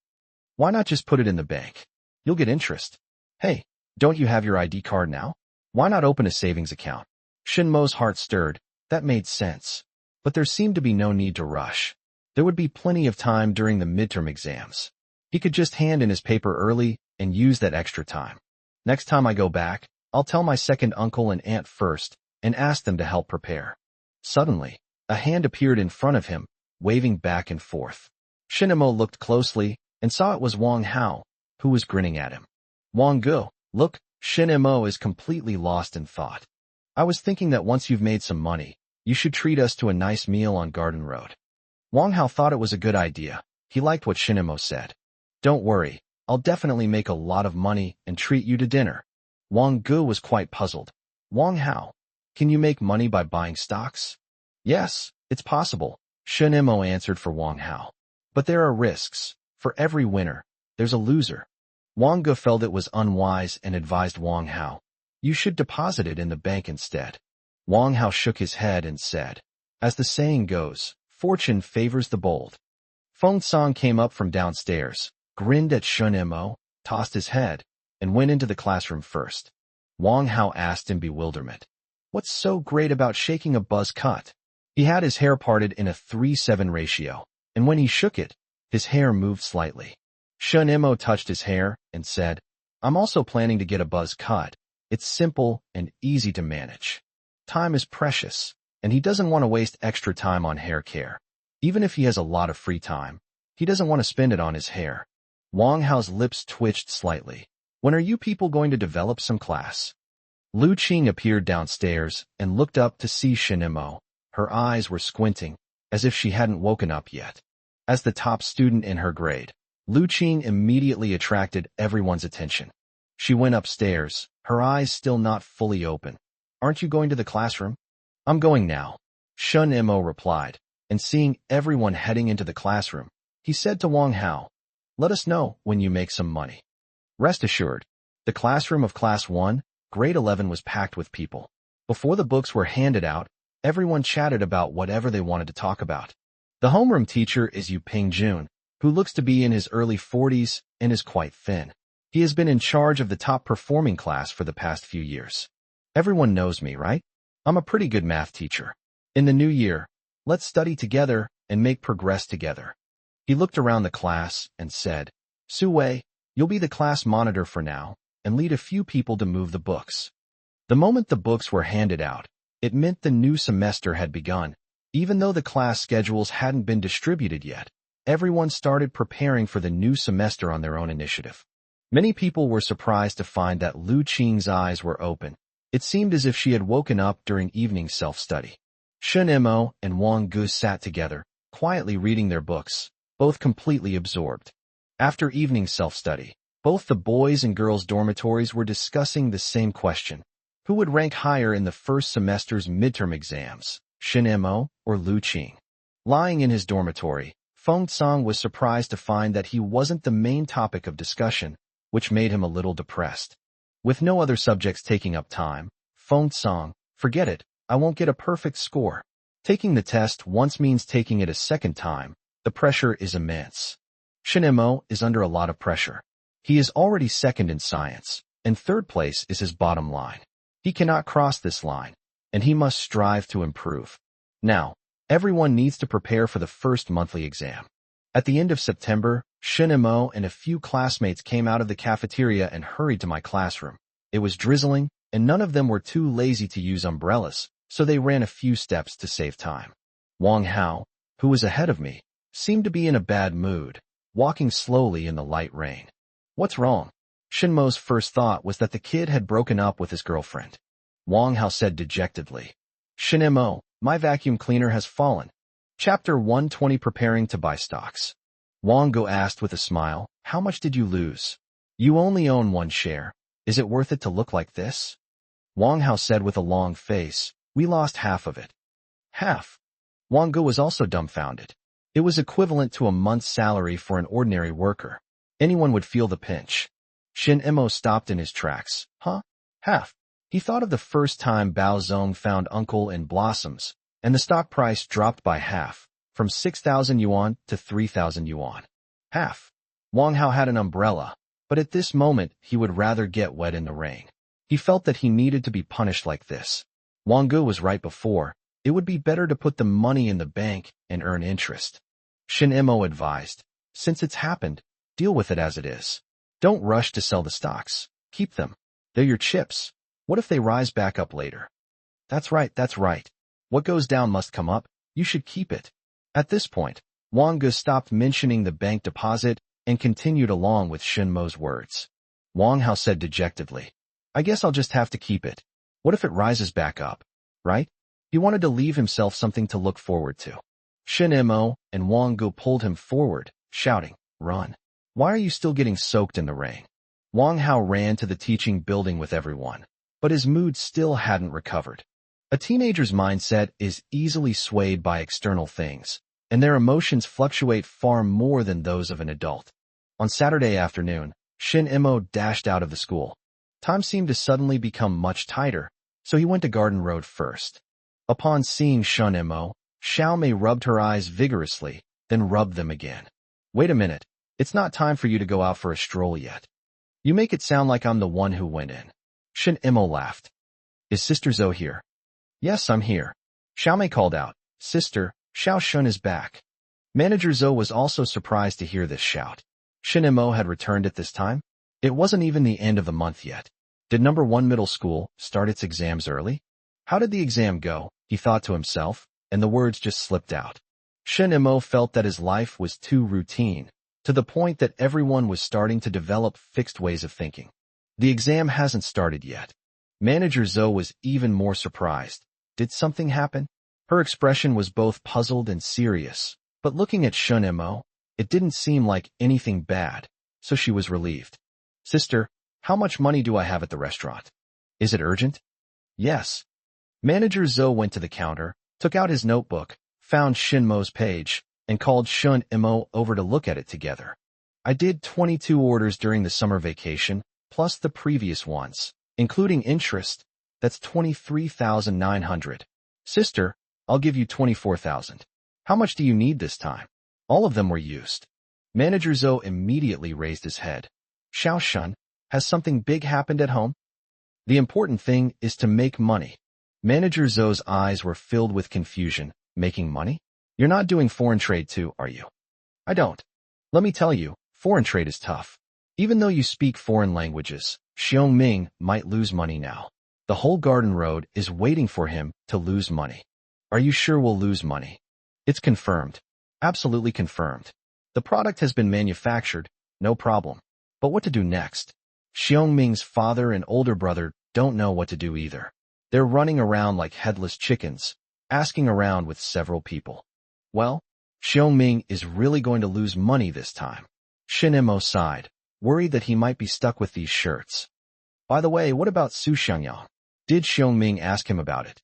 Why not just put it in the bank? You'll get interest. Hey, don't you have your ID card now? Why not open a savings account? Shin Mo's heart stirred. That made sense. But there seemed to be no need to rush. There would be plenty of time during the midterm exams. He could just hand in his paper early and use that extra time. Next time I go back, I'll tell my second uncle and aunt first and ask them to help prepare. Suddenly, a hand appeared in front of him, waving back and forth. Shin Mo looked closely and saw it was Wang Hao, who was grinning at him. Wang Gu, look, Shin Mo is completely lost in thought. I was thinking that once you've made some money, you should treat us to a nice meal on Garden Road. Wang Hao thought it was a good idea. He liked what Shin Mo said. Don't worry, I'll definitely make a lot of money and treat you to dinner. Wang Gu was quite puzzled. Wang Hao, can you make money by buying stocks? Yes, it's possible, Shin Mo answered for Wang Hao. But there are risks. For every winner, there's a loser. Wang Gu felt it was unwise and advised Wang Hao, you should deposit it in the bank instead. Wang Hao shook his head and said, as the saying goes, fortune favors the bold. Feng Song came up from downstairs, grinned at Shun Mo, tossed his head, and went into the classroom first. Wang Hao asked in bewilderment, what's so great about shaking a buzz cut? He had his hair parted in a 3:7 ratio, and when he shook it, his hair moved slightly. Shun Mo touched his hair and said, I'm also planning to get a buzz cut. It's simple and easy to manage. Time is precious, and he doesn't want to waste extra time on hair care. Even if he has a lot of free time, he doesn't want to spend it on his hair. Wang Hao's lips twitched slightly. When are you people going to develop some class? Lu Qing appeared downstairs and looked up to see Shin Mo. Her eyes were squinting, as if she hadn't woken up yet. As the top student in her grade, Lu Qing immediately attracted everyone's attention. She went upstairs, her eyes still not fully open. Aren't you going to the classroom? I'm going now, Shun Mo replied, and seeing everyone heading into the classroom, he said to Wang Hao, let us know when you make some money. Rest assured, the classroom of Class 1, Grade 11 was packed with people. Before the books were handed out, everyone chatted about whatever they wanted to talk about. The homeroom teacher is Yu Pingjun, who looks to be in his early 40s and is quite thin. He has been in charge of the top-performing class for the past few years. Everyone knows me, right? I'm a pretty good math teacher. In the new year, let's study together and make progress together. He looked around the class and said, Su Wei, you'll be the class monitor for now, and lead a few people to move the books. The moment the books were handed out, it meant the new semester had begun. Even though the class schedules hadn't been distributed yet, everyone started preparing for the new semester on their own initiative. Many people were surprised to find that Lu Qing's eyes were open. It seemed as if she had woken up during evening self-study. Shen Mo and Wang Gu sat together, quietly reading their books, both completely absorbed. After evening self-study, both the boys' and girls' dormitories were discussing the same question. Who would rank higher in the first semester's midterm exams, Shen Mo or Lu Qing? Lying in his dormitory, Feng Tsang was surprised to find that he wasn't the main topic of discussion, which made him a little depressed. With no other subjects taking up time, Feng Tsang, forget it, I won't get a perfect score. Taking the test once means taking it a second time. The pressure is immense. Shen Mo is under a lot of pressure. He is already second in science, and third place is his bottom line. He cannot cross this line, and he must strive to improve. Now, everyone needs to prepare for the first monthly exam. At the end of September, Shen Mo and a few classmates came out of the cafeteria and hurried to my classroom. It was drizzling, and none of them were too lazy to use umbrellas, so they ran a few steps to save time. Wang Hao, who was ahead of me, seemed to be in a bad mood, walking slowly in the light rain. What's wrong? Shen Mo's first thought was that the kid had broken up with his girlfriend. Wang Hao said dejectedly, Shen Mo, my vacuum cleaner has fallen. Chapter 120 Preparing to buy stocks. Wang Gu asked with a smile, how much did you lose? You only own one share. Is it worth it to look like this? Wang Hao said with a long face, we lost half of it. Half? Wang Gu was also dumbfounded. It was equivalent to a month's salary for an ordinary worker. Anyone would feel the pinch. Shen Mo stopped in his tracks. Huh? Half? He thought of the first time Bao Zong found Uncle in Blossoms, and the stock price dropped by half, from 6,000 yuan to 3,000 yuan. Half. Wang Hao had an umbrella, but at this moment he would rather get wet in the rain. He felt that he needed to be punished like this. Wang Gu was right before. It would be better to put the money in the bank and earn interest. Shen Mo advised, since it's happened, deal with it as it is. Don't rush to sell the stocks. Keep them. They're your chips. What if they rise back up later? That's right, that's right. What goes down must come up. You should keep it. At this point, Wang Gu stopped mentioning the bank deposit and continued along with Shen Mo's words. Wang Hao said dejectedly, I guess I'll just have to keep it. What if it rises back up? Right? He wanted to leave himself something to look forward to. Shen Mo and Wang Gu pulled him forward, shouting, run. Why are you still getting soaked in the rain? Wang Hao ran to the teaching building with everyone, but his mood still hadn't recovered. A teenager's mindset is easily swayed by external things, and their emotions fluctuate far more than those of an adult. On Saturday afternoon, Shen Mo dashed out of the school. Time seemed to suddenly become much tighter, so he went to Garden Road first. Upon seeing Shen Mo, Xiao Mei rubbed her eyes vigorously, then rubbed them again. Wait a minute, it's not time for you to go out for a stroll yet. You make it sound like I'm the one who went in. Shen Mo laughed. Is Sister Zhou here? Yes, I'm here. Xiao Mei called out. Sister, Xiao Shun is back. Manager Zhou was also surprised to hear this shout. Shen Mo had returned at this time? It wasn't even the end of the month yet. Did number 1 middle school start its exams early? How did the exam go? He thought to himself, and the words just slipped out. Shen Mo felt that his life was too routine, to the point that everyone was starting to develop fixed ways of thinking. The exam hasn't started yet. Manager Zhou was even more surprised. Did something happen? Her expression was both puzzled and serious, but looking at Shen Mo, it didn't seem like anything bad, so she was relieved. Sister, how much money do I have at the restaurant? Is it urgent? Yes. Manager Zhou went to the counter, took out his notebook, found Shen Mo's page, and called Shen Mo over to look at it together. I did 22 orders during the summer vacation, plus the previous ones, including interest. That's 23,900. Sister, I'll give you 24,000. How much do you need this time? All of them were used. Manager Zhou immediately raised his head. Xiao Shun, has something big happened at home? The important thing is to make money. Manager Zhou's eyes were filled with confusion. Making money? You're not doing foreign trade too, are you? I don't. Let me tell you, foreign trade is tough. Even though you speak foreign languages, Xiongming might lose money now. The whole Garden Road is waiting for him to lose money. Are you sure we'll lose money? It's confirmed. Absolutely confirmed. The product has been manufactured, no problem. But what to do next? Xiongming's father and older brother don't know what to do either. They're running around like headless chickens, asking around with several people. Well, Xiongming is really going to lose money this time. Shinemo sighed, worried that he might be stuck with these shirts. By the way, what about Su Xiangyang? Did Xiongming ask him about it?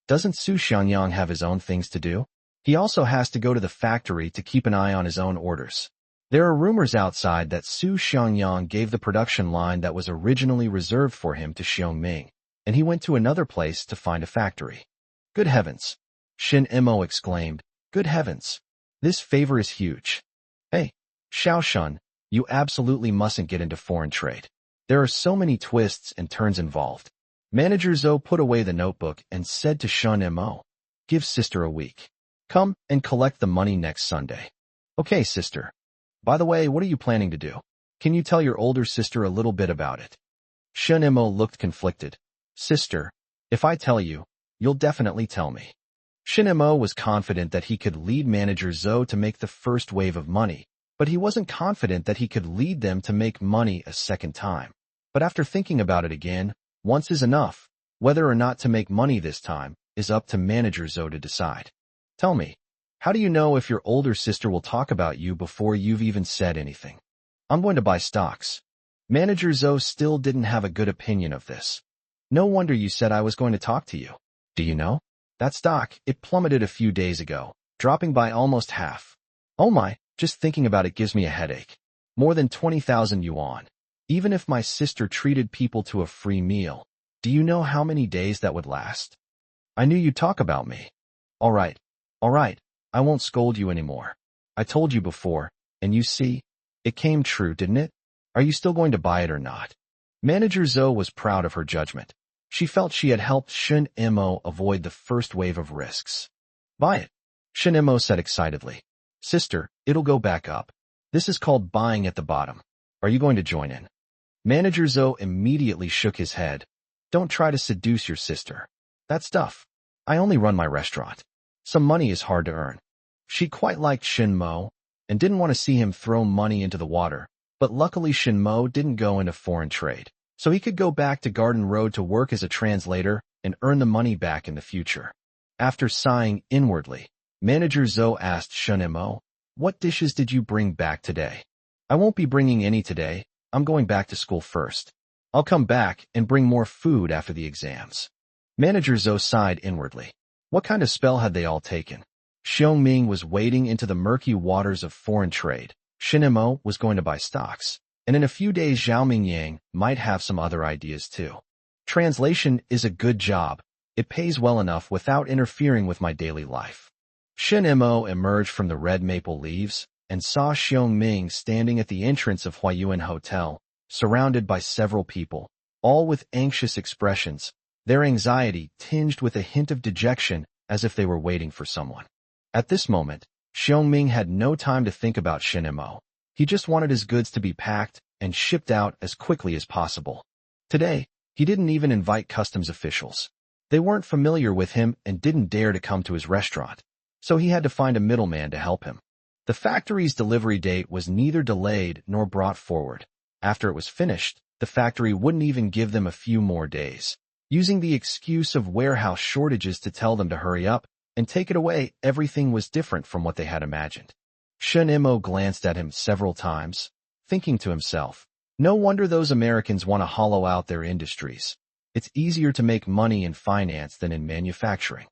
Doesn't Su Xiangyang have his own things to do? He also has to go to the factory to keep an eye on his own orders. There are rumors outside that Su Xiangyang gave the production line that was originally reserved for him to Xiongming, and he went to another place to find a factory. Good heavens! Shin Imo exclaimed. Good heavens! This favor is huge. Hey, Xiaoshun, you absolutely mustn't get into foreign trade. There are so many twists and turns involved. Manager Zhou put away the notebook and said to Shun Mo, give sister a week. Come and collect the money next Sunday. Okay, sister. By the way, what are you planning to do? Can you tell your older sister a little bit about it? Shun Mo looked conflicted. Sister, if I tell you, you'll definitely tell me. Shin Mo was confident that he could lead Manager Zhou to make the first wave of money, but he wasn't confident that he could lead them to make money a second time. But after thinking about it again, once is enough. Whether or not to make money this time is up to Manager Zhou to decide. Tell me, how do you know if your older sister will talk about you before you've even said anything? I'm going to buy stocks. Manager Zhou still didn't have a good opinion of this. No wonder you said I was going to talk to you. Do you know? That stock, it plummeted a few days ago, dropping by almost half. Oh my, just thinking about it gives me a headache. More than 20,000 yuan. Even if my sister treated people to a free meal, do you know how many days that would last? I knew you'd talk about me. All right, I won't scold you anymore. I told you before, and you see, it came true, didn't it? Are you still going to buy it or not? Manager Zhou was proud of her judgment. She felt she had helped Shin Mo avoid the first wave of risks. Buy it, Shin Mo said excitedly. Sister, it'll go back up. This is called buying at the bottom. Are you going to join in? Manager Zhou immediately shook his head. Don't try to seduce your sister. That stuff. I only run my restaurant. Some money is hard to earn. She quite liked Shin Mo and didn't want to see him throw money into the water, but luckily Shin Mo didn't go into foreign trade, so he could go back to Garden Road to work as a translator and earn the money back in the future. After sighing inwardly, Manager Zhou asked Shin Mo, what dishes did you bring back today? I won't be bringing any today. I'm going back to school first. I'll come back and bring more food after the exams. Manager Zhou sighed inwardly. What kind of spell had they all taken? Xiongming was wading into the murky waters of foreign trade. Shin Mo was going to buy stocks. And in a few days Zhao Mingyang might have some other ideas too. Translation is a good job. It pays well enough without interfering with my daily life. Shin Mo emerged from the red maple leaves and saw Xiongming standing at the entrance of Huayuan Hotel, surrounded by several people, all with anxious expressions, their anxiety tinged with a hint of dejection as if they were waiting for someone. At this moment, Xiongming had no time to think about Shin Mo. He just wanted his goods to be packed and shipped out as quickly as possible. Today, he didn't even invite customs officials. They weren't familiar with him and didn't dare to come to his restaurant, so he had to find a middleman to help him. The factory's delivery date was neither delayed nor brought forward. After it was finished, the factory wouldn't even give them a few more days, using the excuse of warehouse shortages to tell them to hurry up and take it away. Everything was different from what they had imagined. Shin Mo glanced at him several times, thinking to himself, no wonder those Americans want to hollow out their industries. It's easier to make money in finance than in manufacturing.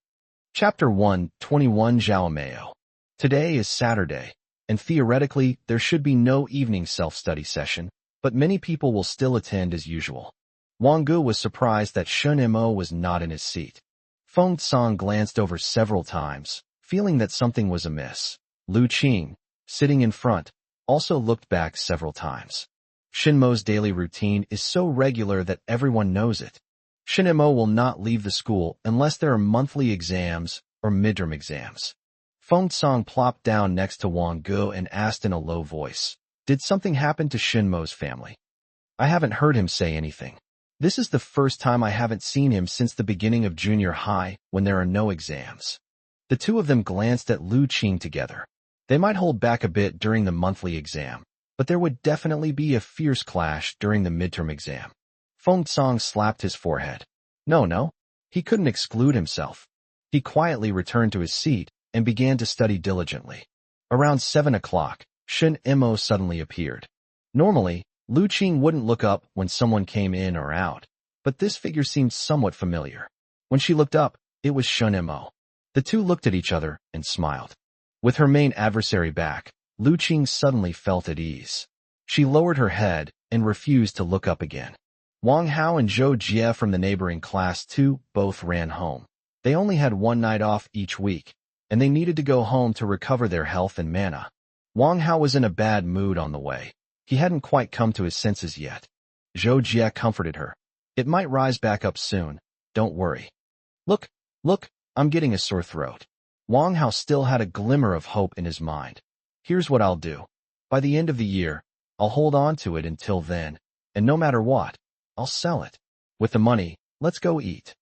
Chapter 121 Zhaomeo. Today is Saturday, and theoretically there should be no evening self-study session, but many people will still attend as usual. Wang Gu was surprised that Shin Mo was not in his seat. Feng Tsang glanced over several times, feeling that something was amiss. Lu Qing, sitting in front, also looked back several times. Shin Mo's daily routine is so regular that everyone knows it. Shin Mo will not leave the school unless there are monthly exams or midterm exams. Feng Tsang plopped down next to Wang Gu and asked in a low voice, Did something happen to Shinmo's family? I haven't heard him say anything. This is the first time I haven't seen him since the beginning of junior high when there are no exams. The two of them glanced at Lu Qing together. They might hold back a bit during the monthly exam, but there would definitely be a fierce clash during the midterm exam. Feng Song slapped his forehead. No. He couldn't exclude himself. He quietly returned to his seat and began to study diligently. Around 7 o'clock, Shen Mo suddenly appeared. Normally, Lu Qing wouldn't look up when someone came in or out, but this figure seemed somewhat familiar. When she looked up, it was Shen Mo. The two looked at each other and smiled. With her main adversary back, Lu Qing suddenly felt at ease. She lowered her head and refused to look up again. Wang Hao and Zhou Jie from the neighboring class too both ran home. They only had one night off each week, and they needed to go home to recover their health and mana. Wang Hao was in a bad mood on the way. He hadn't quite come to his senses yet. Zhou Jie comforted her. It might rise back up soon. Don't worry. Look, I'm getting a sore throat. Wang Hao still had a glimmer of hope in his mind. Here's what I'll do. By the end of the year, I'll hold on to it until then, and no matter what, I'll sell it. With the money, let's go eat.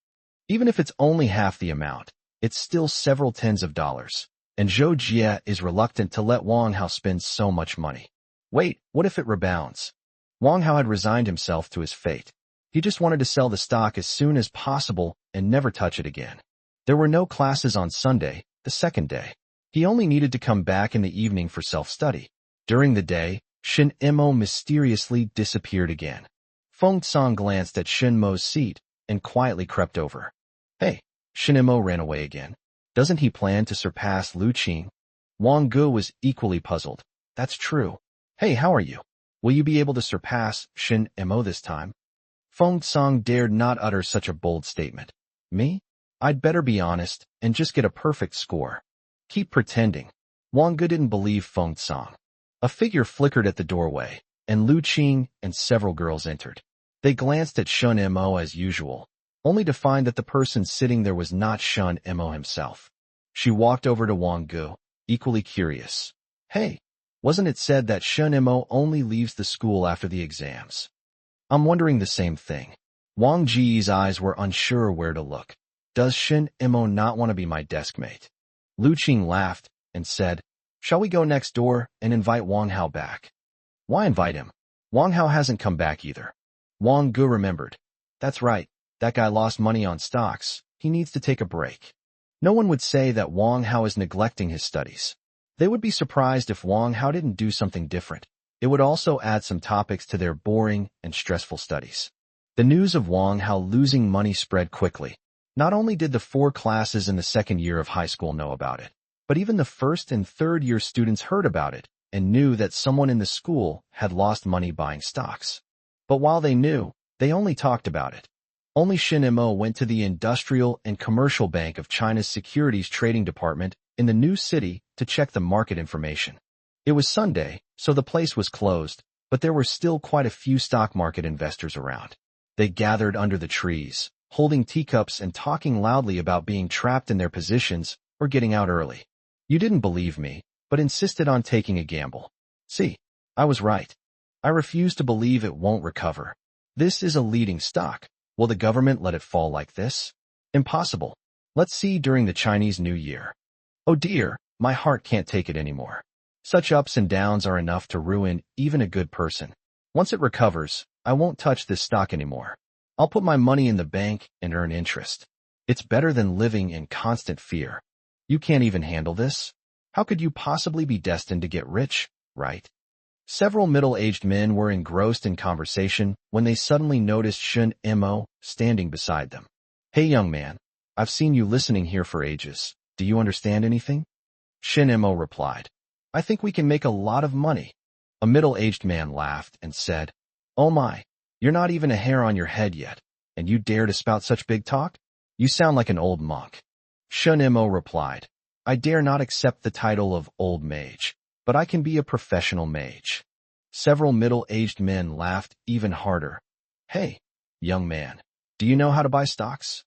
Even if it's only half the amount, it's still several tens of dollars, and Zhou Jie is reluctant to let Wang Hao spend so much money. Wait, what if it rebounds? Wang Hao had resigned himself to his fate. He just wanted to sell the stock as soon as possible and never touch it again. There were no classes on Sunday, the second day. He only needed to come back in the evening for self-study. During the day, Shen Mo mysteriously disappeared again. Feng Song glanced at Shen Mo's seat and quietly crept over. Hey, Shen Mo ran away again. Doesn't he plan to surpass Lu Qing? Wang Gu was equally puzzled. That's true. Hey, how are you? Will you be able to surpass Shen Mo this time? Feng Song dared not utter such a bold statement. Me? I'd better be honest and just get a perfect score. Keep pretending. Wang Gu didn't believe Feng Song. A figure flickered at the doorway, and Lu Qing and several girls entered. They glanced at Shen Mo as usual, only to find that the person sitting there was not Shen Mo himself. She walked over to Wang Gu, equally curious. Hey, wasn't it said that Shen Mo only leaves the school after the exams? I'm wondering the same thing. Wang Ji's eyes were unsure where to look. Does Shen Mo not want to be my desk mate? Lu Qing laughed and said, Shall we go next door and invite Wang Hao back? Why invite him? Wang Hao hasn't come back either. Wang Gu remembered. That's right, that guy lost money on stocks. He needs to take a break. No one would say that Wang Hao is neglecting his studies. They would be surprised if Wang Hao didn't do something different. It would also add some topics to their boring and stressful studies. The news of Wang Hao losing money spread quickly. Not only did the 4 classes in the second year of high school know about it, but even the first and third year students heard about it and knew that someone in the school had lost money buying stocks. But while they knew, they only talked about it. Only Shen Mo went to the Industrial and Commercial Bank of China's Securities Trading Department in the new city to check the market information. It was Sunday, so the place was closed, but there were still quite a few stock market investors around. They gathered under the trees, holding teacups and talking loudly about being trapped in their positions or getting out early. You didn't believe me, but insisted on taking a gamble. See, I was right. I refuse to believe it won't recover. This is a leading stock. Will the government let it fall like this? Impossible. Let's see during the Chinese New Year. Oh dear, my heart can't take it anymore. Such ups and downs are enough to ruin even a good person. Once it recovers, I won't touch this stock anymore. I'll put my money in the bank and earn interest. It's better than living in constant fear. You can't even handle this? How could you possibly be destined to get rich, right? Several middle-aged men were engrossed in conversation when they suddenly noticed Shen Mo standing beside them. Hey young man, I've seen you listening here for ages. Do you understand anything? Shen Mo replied, I think we can make a lot of money. A middle-aged man laughed and said, Oh my, you're not even a hair on your head yet, and you dare to spout such big talk? You sound like an old monk. Shen Mo replied, I dare not accept the title of old mage, but I can be a professional mage. Several middle-aged men laughed even harder. Hey, young man, do you know how to buy stocks?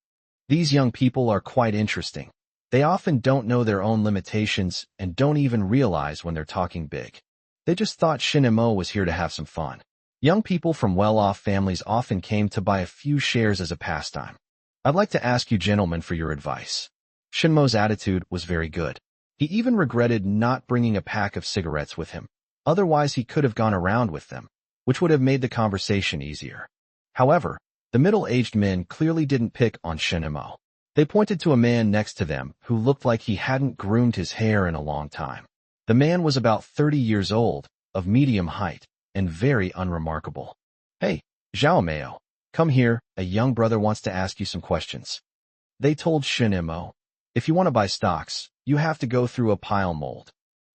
These young people are quite interesting. They often don't know their own limitations and don't even realize when they're talking big. They just thought Shin Mo was here to have some fun. Young people from well-off families often came to buy a few shares as a pastime. I'd like to ask you gentlemen for your advice. Shin Mo's attitude was very good. He even regretted not bringing a pack of cigarettes with him. Otherwise, he could have gone around with them, which would have made the conversation easier. However, the middle-aged men clearly didn't pick on Shin Mo. They pointed to a man next to them who looked like he hadn't groomed his hair in a long time. The man was about 30 years old, of medium height, and very unremarkable. "Hey, Zhao Meo, come here, a young brother wants to ask you some questions." They told Shin Mo, "If you want to buy stocks, you have to go through a pile mold.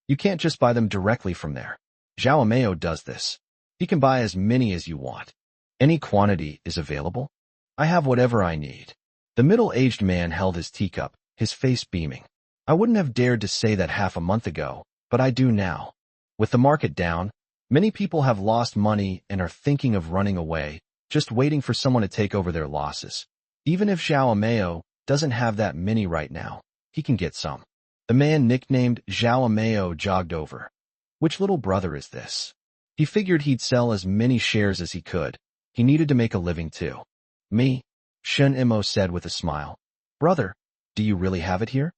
You can't just buy them directly from there. Zhao Meo does this. He can buy as many as you want. Any quantity is available. I have whatever I need." The middle-aged man held his teacup, his face beaming. "I wouldn't have dared to say that half a month ago, but I do now. With the market down, many people have lost money and are thinking of running away, just waiting for someone to take over their losses. Even if Zhao Meo doesn't have that many right now, he can get some." The man nicknamed Zhao Meo jogged over. "Which little brother is this?" He figured he'd sell as many shares as he could. He needed to make a living too. "Me," Shin Mo said with a smile. "Brother, do you really have it here?"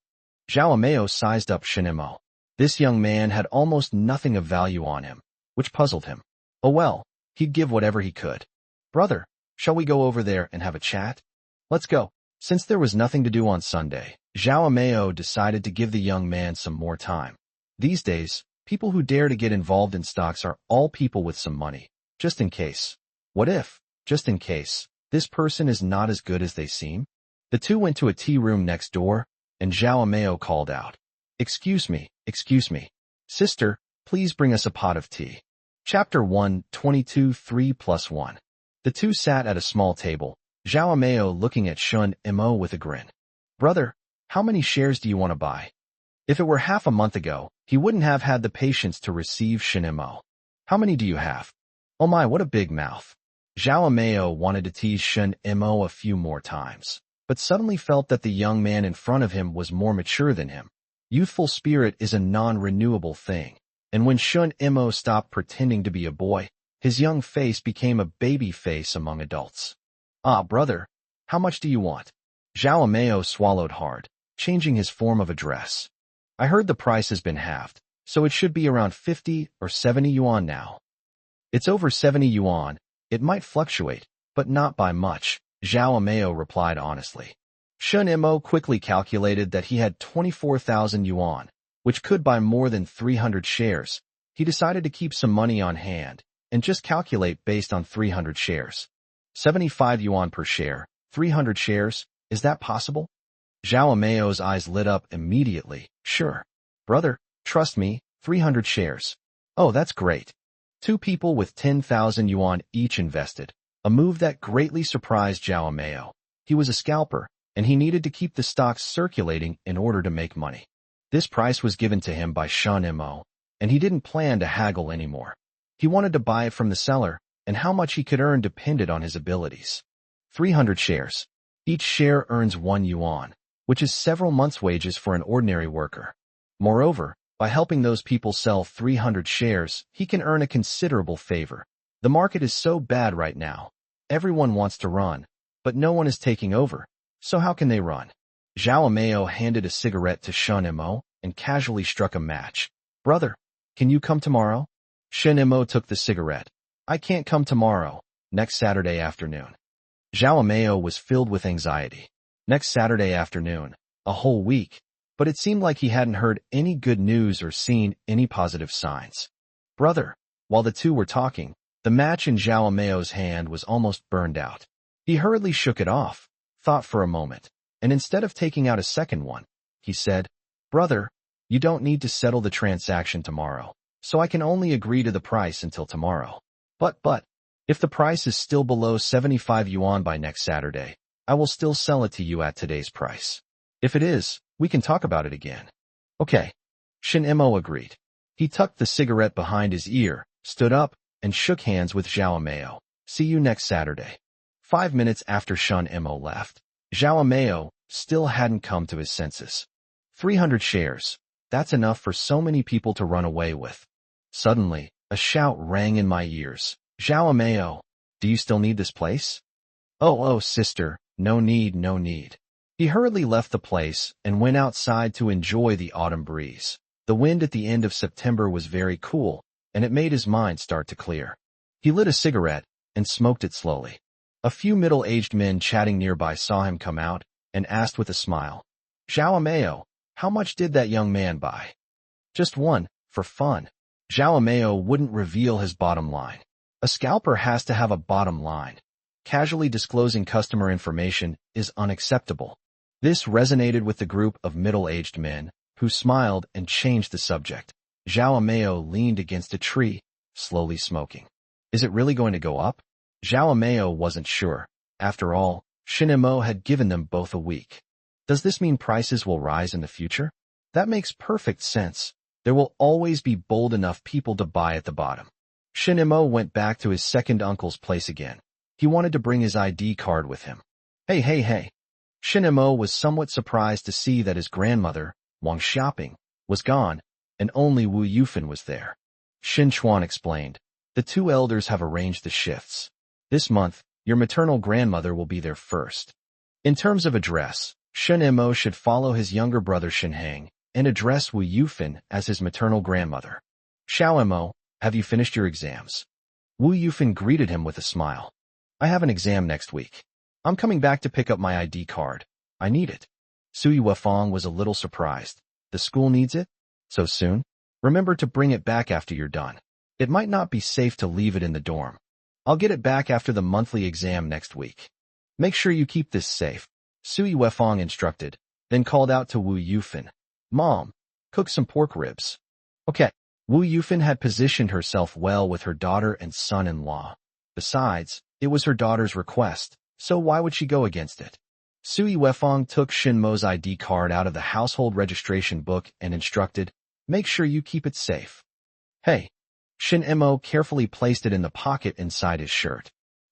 Zhao Meo sized up Shin Mo. This young man had almost nothing of value on him, which puzzled him. Oh well, he'd give whatever he could. "Brother, shall we go over there and have a chat?" "Let's go." Since there was nothing to do on Sunday, Zhao Meo decided to give the young man some more time. These days, people who dare to get involved in stocks are all people with some money. Just in case. What if, just in case, this person is not as good as they seem? The two went to a tea room next door, and Zhao Meo called out, excuse me, sister, please bring us a pot of tea." Chapter 122 3 plus 1. The two sat at a small table, Zhao Meo looking at Shin Mo with a grin. "Brother, how many shares do you want to buy?" If it were half a month ago, he wouldn't have had the patience to receive Shin Mo. "How many do you have?" "Oh my, what a big mouth." Zhao Meo wanted to tease Shin Mo a few more times, but suddenly felt that the young man in front of him was more mature than him. Youthful spirit is a non-renewable thing, and when Shin Mo stopped pretending to be a boy, his young face became a baby face among adults. "Ah, brother, how much do you want?" Zhao Meo swallowed hard, changing his form of address. "I heard the price has been halved, so it should be around 50 or 70 yuan now." "It's over 70 yuan. It might fluctuate, but not by much," Zhao Meo replied honestly. Shin Mo quickly calculated that he had 24,000 yuan, which could buy more than 300 shares. He decided to keep some money on hand and just calculate based on 300 shares. 75 yuan per share, 300 shares, is that possible? Zhao Meo's eyes lit up immediately. "Sure. Brother, trust me, 300 shares. Oh, that's great." Two people with 10,000 yuan each invested, a move that greatly surprised Zhao Meo. He was a scalper, and he needed to keep the stocks circulating in order to make money. This price was given to him by Shin Mo, and he didn't plan to haggle anymore. He wanted to buy it from the seller, and how much he could earn depended on his abilities. 300 shares. Each share earns 1 yuan, which is several months' wages for an ordinary worker. Moreover, by helping those people sell 300 shares, he can earn a considerable favor. The market is so bad right now. Everyone wants to run, but no one is taking over, so how can they run? Zhao Meo handed a cigarette to Shin Mo and casually struck a match. "Brother, can you come tomorrow?" Shin Mo took the cigarette. "I can't come tomorrow, next Saturday afternoon." Zhao Meo was filled with anxiety. Next Saturday afternoon, a whole week, but it seemed like he hadn't heard any good news or seen any positive signs. "Brother," while the two were talking, the match in Zhao Meo's hand was almost burned out. He hurriedly shook it off, thought for a moment, and instead of taking out a second one, he said, "Brother, you don't need to settle the transaction tomorrow, so I can only agree to the price until tomorrow. But, if the price is still below 75 yuan by next Saturday, I will still sell it to you at today's price. If it is, we can talk about it again." "Okay." Shin Mo agreed. He tucked the cigarette behind his ear, stood up, and shook hands with Zhao Meo. "See you next Saturday." 5 minutes after Shin Mo left, Zhao Meo still hadn't come to his senses. 300 shares. That's enough for so many people to run away with. Suddenly, a shout rang in my ears. Zhao Meo, do you still need this place? Oh, sister, no need, no need. He hurriedly left the place and went outside to enjoy the autumn breeze. The wind at the end of September was very cool, and it made his mind start to clear. He lit a cigarette and smoked it slowly. A few middle-aged men chatting nearby saw him come out and asked with a smile, Zhao Meo, how much did that young man buy? Just one, for fun. Zhao Meo wouldn't reveal his bottom line. A scalper has to have a bottom line. Casually disclosing customer information is unacceptable. This resonated with the group of middle-aged men, who smiled and changed the subject. Zhao Meo leaned against a tree, slowly smoking. Is it really going to go up? Zhao Meo wasn't sure. After all, Shinemo had given them both a week. Does this mean prices will rise in the future? That makes perfect sense. There will always be bold enough people to buy at the bottom. Shinemo went back to his second uncle's place again. He wanted to bring his ID card with him. Hey. Shinemo was somewhat surprised to see that his grandmother, Wang Xiaoping, was gone, and only Wu Yufan was there. Shin Chuan explained, the two elders have arranged the shifts. This month, your maternal grandmother will be there first. In terms of address, Shinemo should follow his younger brother Shinhang and address Wu Yufan as his maternal grandmother. Xiaomo, have you finished your exams? Wu Yufan greeted him with a smile. I have an exam next week. I'm coming back to pick up my ID card. I need it. Sui Wefang was a little surprised. The school needs it? So soon? Remember to bring it back after you're done. It might not be safe to leave it in the dorm. I'll get it back after the monthly exam next week. Make sure you keep this safe, Sui Wefang instructed, then called out to Wu Yufan. Mom, cook some pork ribs. Okay. Wu Yufan had positioned herself well with her daughter and son-in-law. Besides, it was her daughter's request, so why would she go against it? Sui Wefang took Shinmo's ID card out of the household registration book and instructed, make sure you keep it safe. Hey. Shin-mo carefully placed it in the pocket inside his shirt.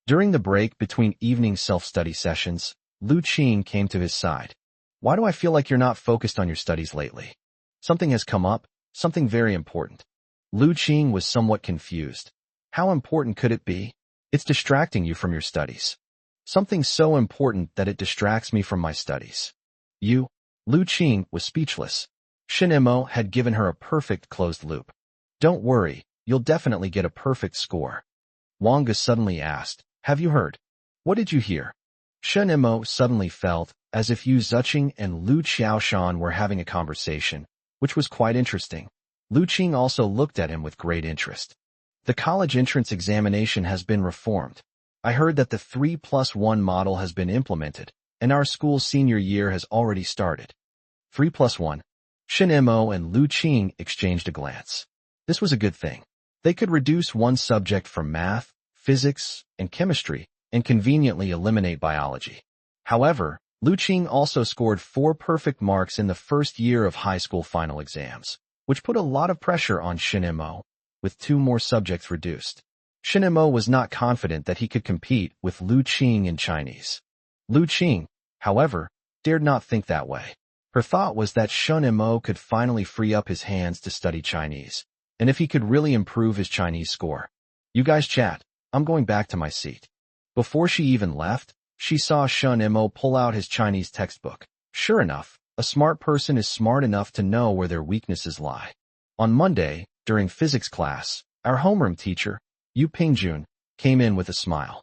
During the break between evening self-study sessions, Lu Qing came to his side. Why do I feel like you're not focused on your studies lately? Something has come up, something very important. Lu Qing was somewhat confused. How important could it be? It's distracting you from your studies. Something so important that it distracts me from my studies. You? Lu Qing was speechless. Shin-mo had given her a perfect closed loop. Don't worry, you'll definitely get a perfect score. Wanga suddenly asked, have you heard? What did you hear? Shin-mo suddenly felt as if Yu Zuqing and Lu Qiaoshan were having a conversation, which was quite interesting. Lu Qing also looked at him with great interest. The college entrance examination has been reformed. I heard that the 3+1 model has been implemented, and our school's senior year has already started. 3+1. Shin-mo and Lu Qing exchanged a glance. This was a good thing. They could reduce one subject from math, physics, and chemistry, and conveniently eliminate biology. However, Lu Qing also scored 4 perfect marks in the first year of high school final exams, which put a lot of pressure on Shin-mo, with 2 more subjects reduced. Shin-mo was not confident that he could compete with Lu Qing in Chinese. Lu Qing, however, dared not think that way. Her thought was that Shin-mo could finally free up his hands to study Chinese, and if he could really improve his Chinese score. You guys chat, I'm going back to my seat. Before she even left, she saw Shin-mo pull out his Chinese textbook. Sure enough, a smart person is smart enough to know where their weaknesses lie. On Monday, during physics class, our homeroom teacher, Yu Pingjun, came in with a smile.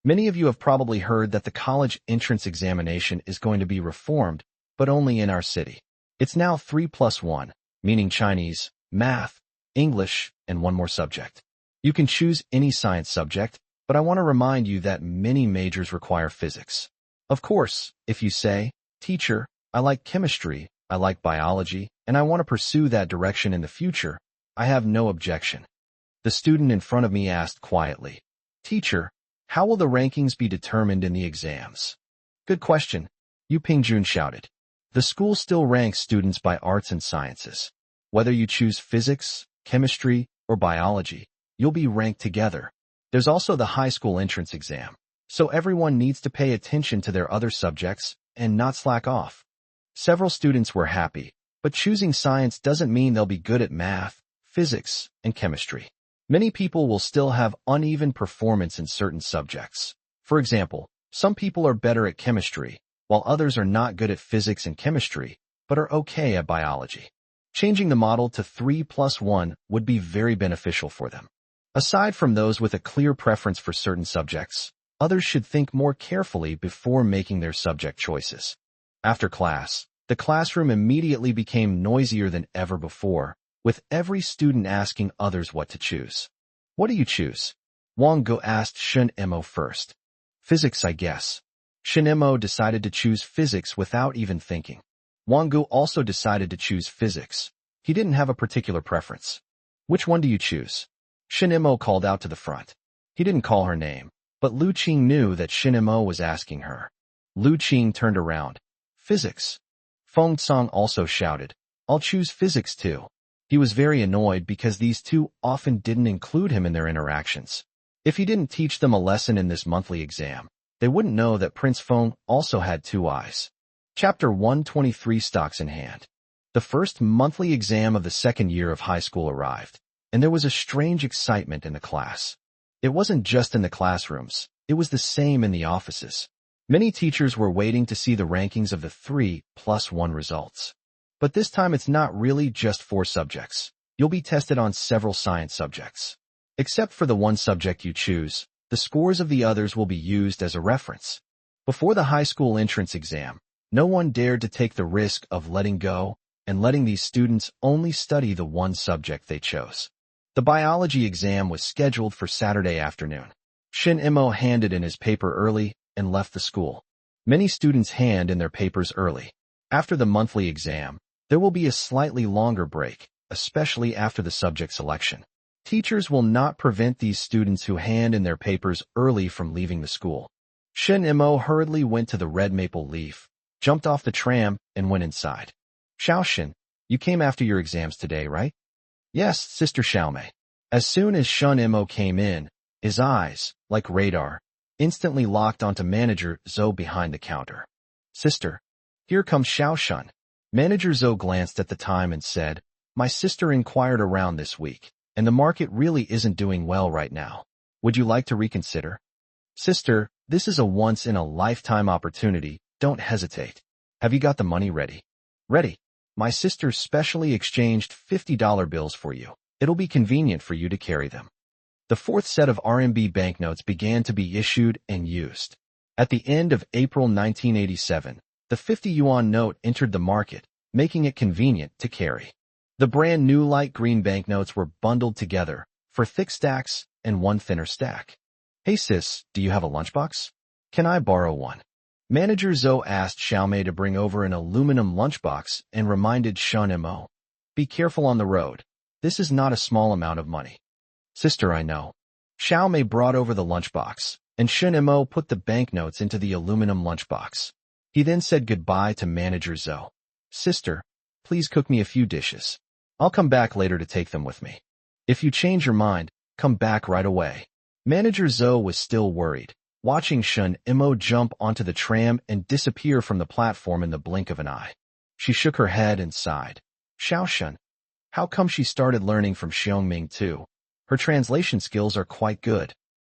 Many of you have probably heard that the college entrance examination is going to be reformed, but only in our city. It's now 3+1, meaning Chinese, math, English, and 1 more subject. You can choose any science subject, but I want to remind you that many majors require physics. Of course, if you say, teacher, I like chemistry, I like biology, and I want to pursue that direction in the future, I have no objection. The student in front of me asked quietly, teacher, how will the rankings be determined in the exams? Good question, Yu Pingjun shouted. The school still ranks students by arts and sciences. Whether you choose physics, chemistry, or biology, you'll be ranked together. There's also the high school entrance exam, so everyone needs to pay attention to their other subjects and not slack off. Several students were happy, but choosing science doesn't mean they'll be good at math, physics, and chemistry. Many people will still have uneven performance in certain subjects. For example, some people are better at chemistry, while others are not good at physics and chemistry, but are okay at biology. Changing the model to 3+1 would be very beneficial for them. Aside from those with a clear preference for certain subjects, others should think more carefully before making their subject choices. After class, the classroom immediately became noisier than ever before, with every student asking others what to choose. What do you choose? Wang Go asked Shen Mo first. Physics, I guess. Shen Mo decided to choose physics without even thinking. Wang Go also decided to choose physics. He didn't have a particular preference. Which one do you choose? Shen Mo called out to the front. He didn't call her name, but Lu Qing knew that Shen Mo was asking her. Lu Qing turned around. Physics. Feng Cong also shouted, I'll choose physics too. He was very annoyed because these two often didn't include him in their interactions. If he didn't teach them a lesson in this monthly exam, they wouldn't know that Prince Feng also had two eyes. Chapter 123 Stocks in Hand. The first monthly exam of the second year of high school arrived, and there was a strange excitement in the class. It wasn't just in the classrooms, it was the same in the offices. Many teachers were waiting to see the rankings of the 3+1 results. But this time it's not really just 4 subjects. You'll be tested on several science subjects. Except for the one subject you choose, the scores of the others will be used as a reference. Before the high school entrance exam, no one dared to take the risk of letting go and letting these students only study the one subject they chose. The biology exam was scheduled for Saturday afternoon. Shen Mo handed in his paper early and left the school. Many students hand in their papers early. After the monthly exam, there will be a slightly longer break, especially after the subject selection. Teachers will not prevent these students who hand in their papers early from leaving the school. Shen Mo hurriedly went to the Red Maple Leaf, jumped off the tram, and went inside. Xiaoshen, you came after your exams today, right? Yes, Sister Xiaomei. As soon as Shen Mo came in, his eyes, like radar, instantly locked onto Manager Zhou behind the counter. Sister, here comes Xiaoshen. Manager Zhou glanced at the time and said, My sister inquired around this week, and the market really isn't doing well right now. Would you like to reconsider? Sister, this is a once-in-a-lifetime opportunity. Don't hesitate. Have you got the money ready? Ready. My sister specially exchanged $50 bills for you. It'll be convenient for you to carry them. The fourth set of RMB banknotes began to be issued and used. At the end of April 1987, the 50 yuan note entered the market, making it convenient to carry. The brand new light green banknotes were bundled together for thick stacks and one thinner stack. Hey sis, do you have a lunchbox? Can I borrow one? Manager Zhou asked Xiaomei to bring over an aluminum lunchbox and reminded Shen Mo. Be careful on the road. This is not a small amount of money. Sister, I know. Xiaomei brought over the lunchbox, and Shen Mo put the banknotes into the aluminum lunchbox. He then said goodbye to Manager Zhou. Sister, please cook me a few dishes. I'll come back later to take them with me. If you change your mind, come back right away. Manager Zhou was still worried, watching Shen Mo jump onto the tram and disappear from the platform in the blink of an eye. She shook her head and sighed. Xiaoshen. How come she started learning from Xiongming too? Her translation skills are quite good.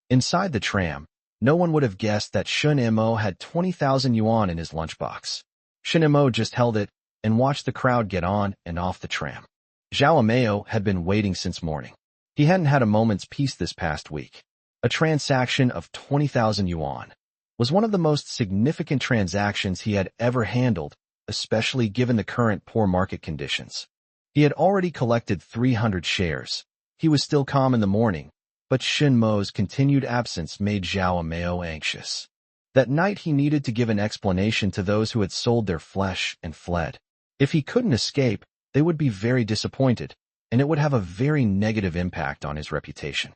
Inside the tram, no one would have guessed that Shen Mo had 20,000 yuan in his lunchbox. Shen Mo just held it and watched the crowd get on and off the tram. Zhao Meo had been waiting since morning. He hadn't had a moment's peace this past week. A transaction of 20,000 yuan was one of the most significant transactions he had ever handled, especially given the current poor market conditions. He had already collected 300 shares. He was still calm in the morning, but Shen Mo's continued absence made Zhao Meo anxious. That night he needed to give an explanation to those who had sold their flesh and fled. If he couldn't escape, they would be very disappointed, and it would have a very negative impact on his reputation.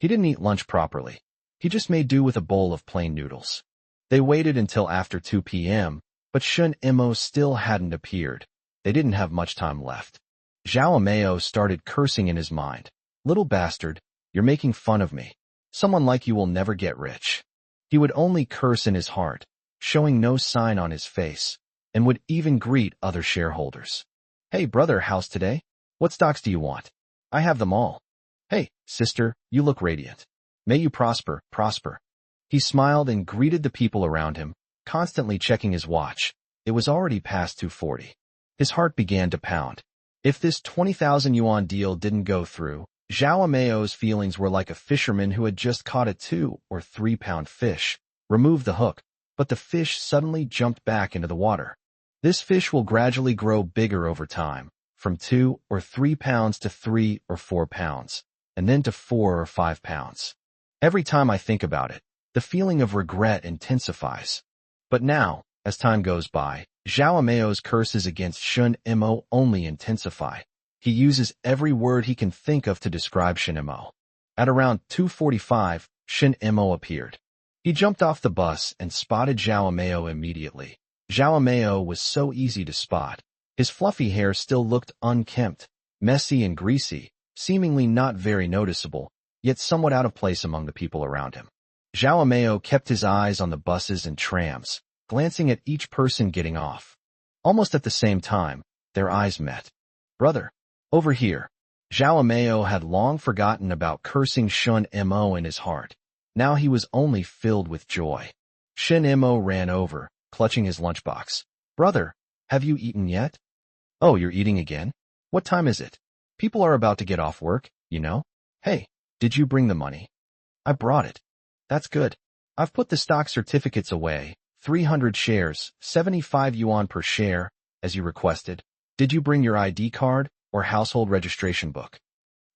He didn't eat lunch properly. He just made do with a bowl of plain noodles. They waited until after 2 p.m., but Shen Mo still hadn't appeared. They didn't have much time left. Zhao Meo started cursing in his mind. Little bastard, you're making fun of me. Someone like you will never get rich. He would only curse in his heart, showing no sign on his face, and would even greet other shareholders. Hey brother, how's today? What stocks do you want? I have them all. Hey, sister, you look radiant. May you prosper, prosper. He smiled and greeted the people around him, constantly checking his watch. It was already past 2:40. His heart began to pound. If this 20,000 yuan deal didn't go through, Zhao Meio's feelings were like a fisherman who had just caught a 2 or 3 pound fish, removed the hook, but the fish suddenly jumped back into the water. This fish will gradually grow bigger over time, from 2 or 3 pounds to 3 or 4 pounds, and then to 4 or 5 pounds. Every time I think about it, the feeling of regret intensifies. But now, as time goes by, Zhao Meio's curses against Shun Imo only intensify. He uses every word he can think of to describe Shin Imo. At around 2:45, Shin Imo appeared. He jumped off the bus and spotted Zhao Meio immediately. Zhao Meio was so easy to spot. His fluffy hair still looked unkempt, messy and greasy, seemingly not very noticeable, yet somewhat out of place among the people around him. Zhao Meio kept his eyes on the buses and trams, glancing at each person getting off. Almost at the same time, their eyes met. Brother, over here. Zhao Meio had long forgotten about cursing Shun Imo in his heart. Now he was only filled with joy. Shin Imo ran over, clutching his lunchbox. Brother, have you eaten yet? Oh, you're eating again? What time is it? People are about to get off work, you know? Hey, did you bring the money? I brought it. That's good. I've put the stock certificates away, 300 shares, 75 yuan per share, as you requested. Did you bring your ID card or household registration book?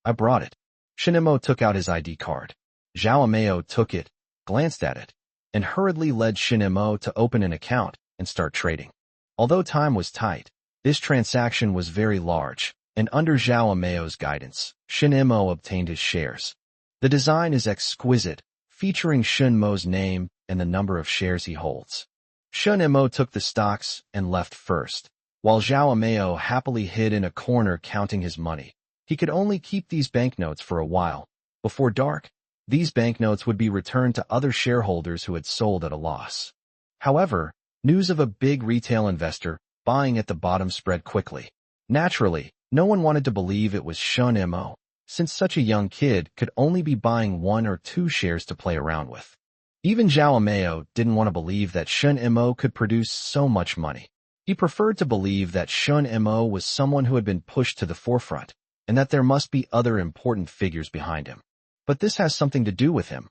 I brought it. Shin Imo took out his ID card. Zhao Meio took it, glanced at it, and hurriedly led Shin Imo to open an account and start trading. Although time was tight, this transaction was very large, and under Zhao Meio's guidance, Shin Imo obtained his shares. The design is exquisite, featuring Shin Mo's name and the number of shares he holds. Shin Imo took the stocks and left first, while Zhao Meio happily hid in a corner counting his money. He could only keep these banknotes for a while. Before dark, these banknotes would be returned to other shareholders who had sold at a loss. However, news of a big retail investor buying at the bottom spread quickly. Naturally, no one wanted to believe it was Shun Imo, since such a young kid could only be buying 1 or 2 shares to play around with. Even Zhao Meio didn't want to believe that Shun Imo could produce so much money. He preferred to believe that Shun Imo was someone who had been pushed to the forefront, and that there must be other important figures behind him. But this has something to do with him.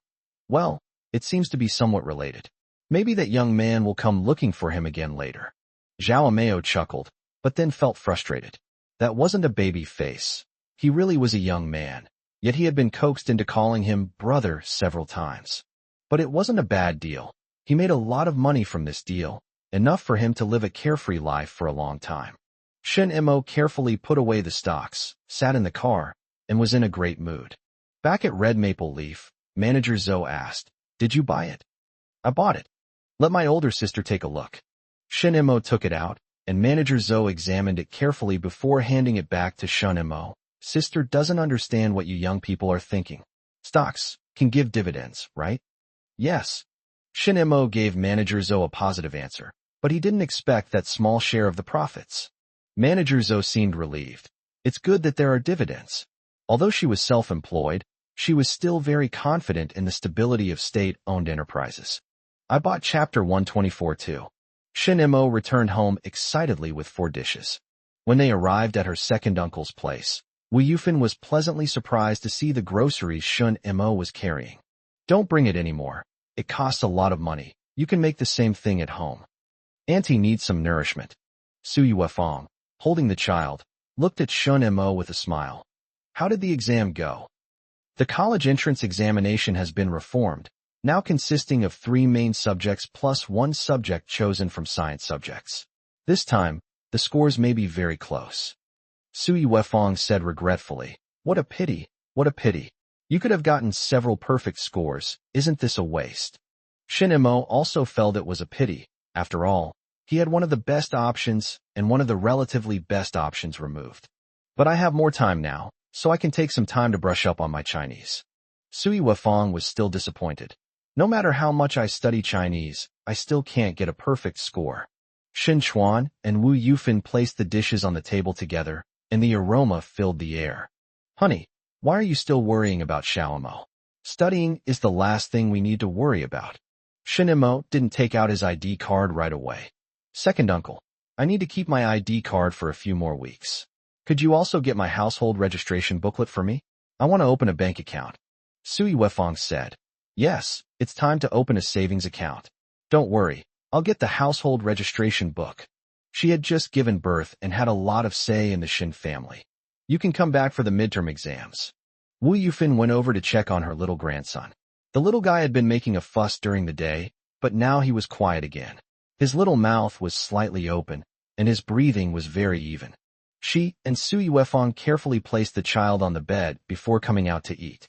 Well, it seems to be somewhat related. Maybe that young man will come looking for him again later. Zhao Meio chuckled, but then felt frustrated. That wasn't a baby face. He really was a young man, yet he had been coaxed into calling him brother several times. But it wasn't a bad deal. He made a lot of money from this deal, enough for him to live a carefree life for a long time. Shin Imo carefully put away the stocks, sat in the car, and was in a great mood. Back at Red Maple Leaf, Manager Zhou asked, "Did you buy it?" "I bought it. Let my older sister take a look." Shin Imo took it out, and Manager Zhou examined it carefully before handing it back to Shun Imo. "Sister doesn't understand what you young people are thinking. Stocks can give dividends, right?" "Yes." Shin Imo gave Manager Zhou a positive answer, but he didn't expect that small share of the profits. Manager Zhou seemed relieved. It's good that there are dividends. Although she was self-employed, she was still very confident in the stability of state-owned enterprises. "I bought Chapter 124 too." Shin Imo returned home excitedly with 4 dishes. When they arrived at her second uncle's place, Wu Yufan was pleasantly surprised to see the groceries Shun Imo was carrying. "Don't bring it anymore. It costs a lot of money. You can make the same thing at home. Auntie needs some nourishment." Su Yuefang, holding the child, looked at Shun Imo with a smile. "How did the exam go?" "The college entrance examination has been reformed, now consisting of 3 main subjects plus 1 subject chosen from science subjects. This time, the scores may be very close." Su Yuefang said regretfully, "What a pity, what a pity. You could have gotten several perfect scores. Isn't this a waste?" Shin Imo also felt it was a pity. After all, he had one of the best options and one of the relatively best options removed. "But I have more time now, so I can take some time to brush up on my Chinese." Su Yuefang was still disappointed. "No matter how much I study Chinese, I still can't get a perfect score." Shin Chuan and Wu Yufan placed the dishes on the table together, and the aroma filled the air. Honey, why are you still worrying about Xiaomo? Studying is the last thing we need to worry about. Shinimo didn't take out his ID card right away. Second uncle, I need to keep my ID card for a few more weeks. Could you also get my household registration booklet for me? I want to open a bank account. Sui Wefang said. Yes, it's time to open a savings account. Don't worry, I'll get the household registration book. She had just given birth and had a lot of say in the Shin family. You can come back for the midterm exams. Wu Yufin went over to check on her little grandson. The little guy had been making a fuss during the day, but now he was quiet again. His little mouth was slightly open, and his breathing was very even. She and Sui Wefang carefully placed the child on the bed before coming out to eat.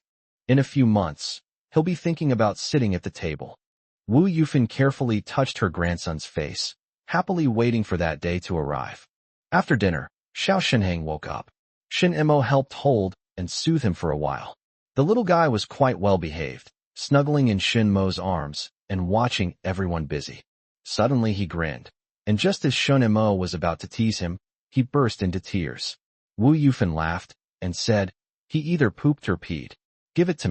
In a few months, he'll be thinking about sitting at the table. Wu Yufin carefully touched her grandson's face, happily waiting for that day to arrive. After dinner, Xiao Shenheng woke up. Shin Imo helped hold and soothe him for a while. The little guy was quite well behaved, snuggling in Shin Mo's arms and watching everyone busy. Suddenly he grinned, and just as Shin Imo was about to tease him, he burst into tears. Wu Yufin laughed and said, he either pooped or peed. Give it to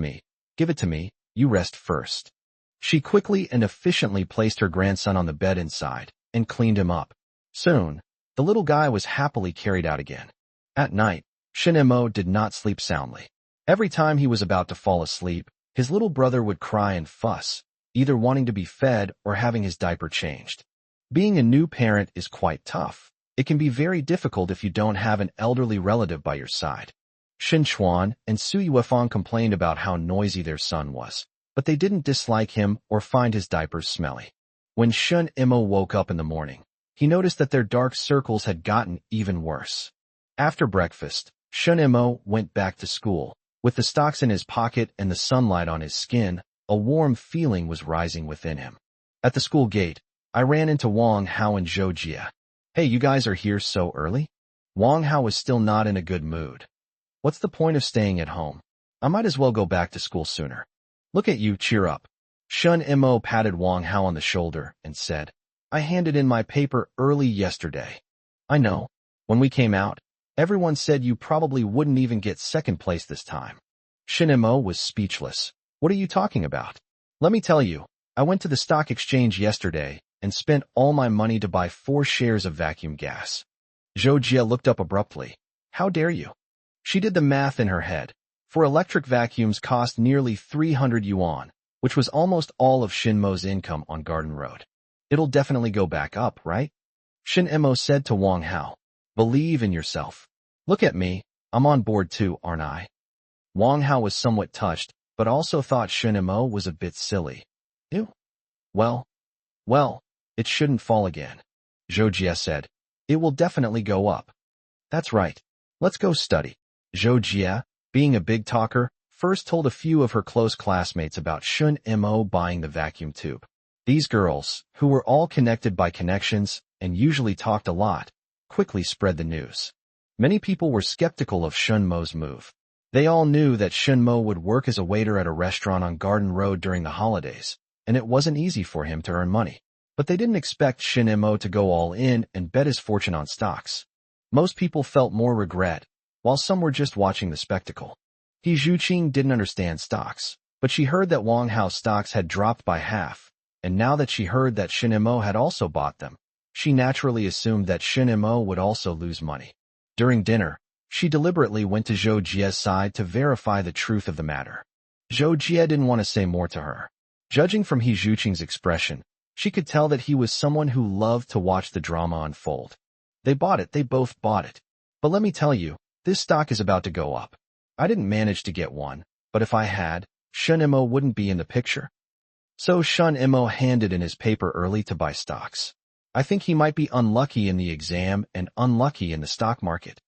me, you rest first. She quickly and efficiently placed her grandson on the bed inside and cleaned him up. Soon, the little guy was happily carried out again. At night, Shin Imo did not sleep soundly. Every time he was about to fall asleep, his little brother would cry and fuss, either wanting to be fed or having his diaper changed. Being a new parent is quite tough. It can be very difficult if you don't have an elderly relative by your side. Shin Chuan and Sui Wefang complained about how noisy their son was, but they didn't dislike him or find his diapers smelly. When Shin Imo woke up in the morning, he noticed that their dark circles had gotten even worse. After breakfast, Shin Imo went back to school. With the stocks in his pocket and the sunlight on his skin, a warm feeling was rising within him. At the school gate, I ran into Wang Hao and Zhou Jia. Hey, you guys are here so early? Wang Hao was still not in a good mood. What's the point of staying at home? I might as well go back to school sooner. Look at you, cheer up. Shin Imo patted Wang Hao on the shoulder and said, I handed in my paper early yesterday. I know. When we came out, everyone said you probably wouldn't even get second place this time. Shin Imo was speechless. What are you talking about? Let me tell you, I went to the stock exchange yesterday and spent all my money to buy 4 shares of vacuum gas. Zhou Jia looked up abruptly. How dare you? She did the math in her head. For electric vacuums cost nearly 300 yuan, which was almost all of Shin Mo's income on Garden Road. It'll definitely go back up, right? Shin Imo said to Wang Hao. Believe in yourself. Look at me, I'm on board too, aren't I? Wang Hao was somewhat touched, but also thought Shin Imo was a bit silly. Ew. Well, it shouldn't fall again. Zhou Jia said. It will definitely go up. That's right. Let's go study. Zhou Jia, being a big talker, first told a few of her close classmates about Shin Imo buying the vacuum tube. These girls, who were all connected by connections and usually talked a lot, quickly spread the news. Many people were skeptical of Shin Mo's move. They all knew that Shin Mo would work as a waiter at a restaurant on Garden Road during the holidays, and it wasn't easy for him to earn money. But they didn't expect Shin Imo to go all in and bet his fortune on stocks. Most people felt more regret, while some were just watching the spectacle. He Zhuqing didn't understand stocks, but she heard that Wang Hao's stocks had dropped by half, and now that she heard that Shin Imo had also bought them, she naturally assumed that Shin Imo would also lose money. During dinner, she deliberately went to Zhou Jia's side to verify the truth of the matter. Zhou Jia didn't want to say more to her. Judging from He Zhuqing's expression, she could tell that he was someone who loved to watch the drama unfold. They both bought it. But let me tell you, this stock is about to go up. I didn't manage to get one, but if I had, Shin Imo wouldn't be in the picture. So Shin Imo handed in his paper early to buy stocks. I think he might be unlucky in the exam and unlucky in the stock market.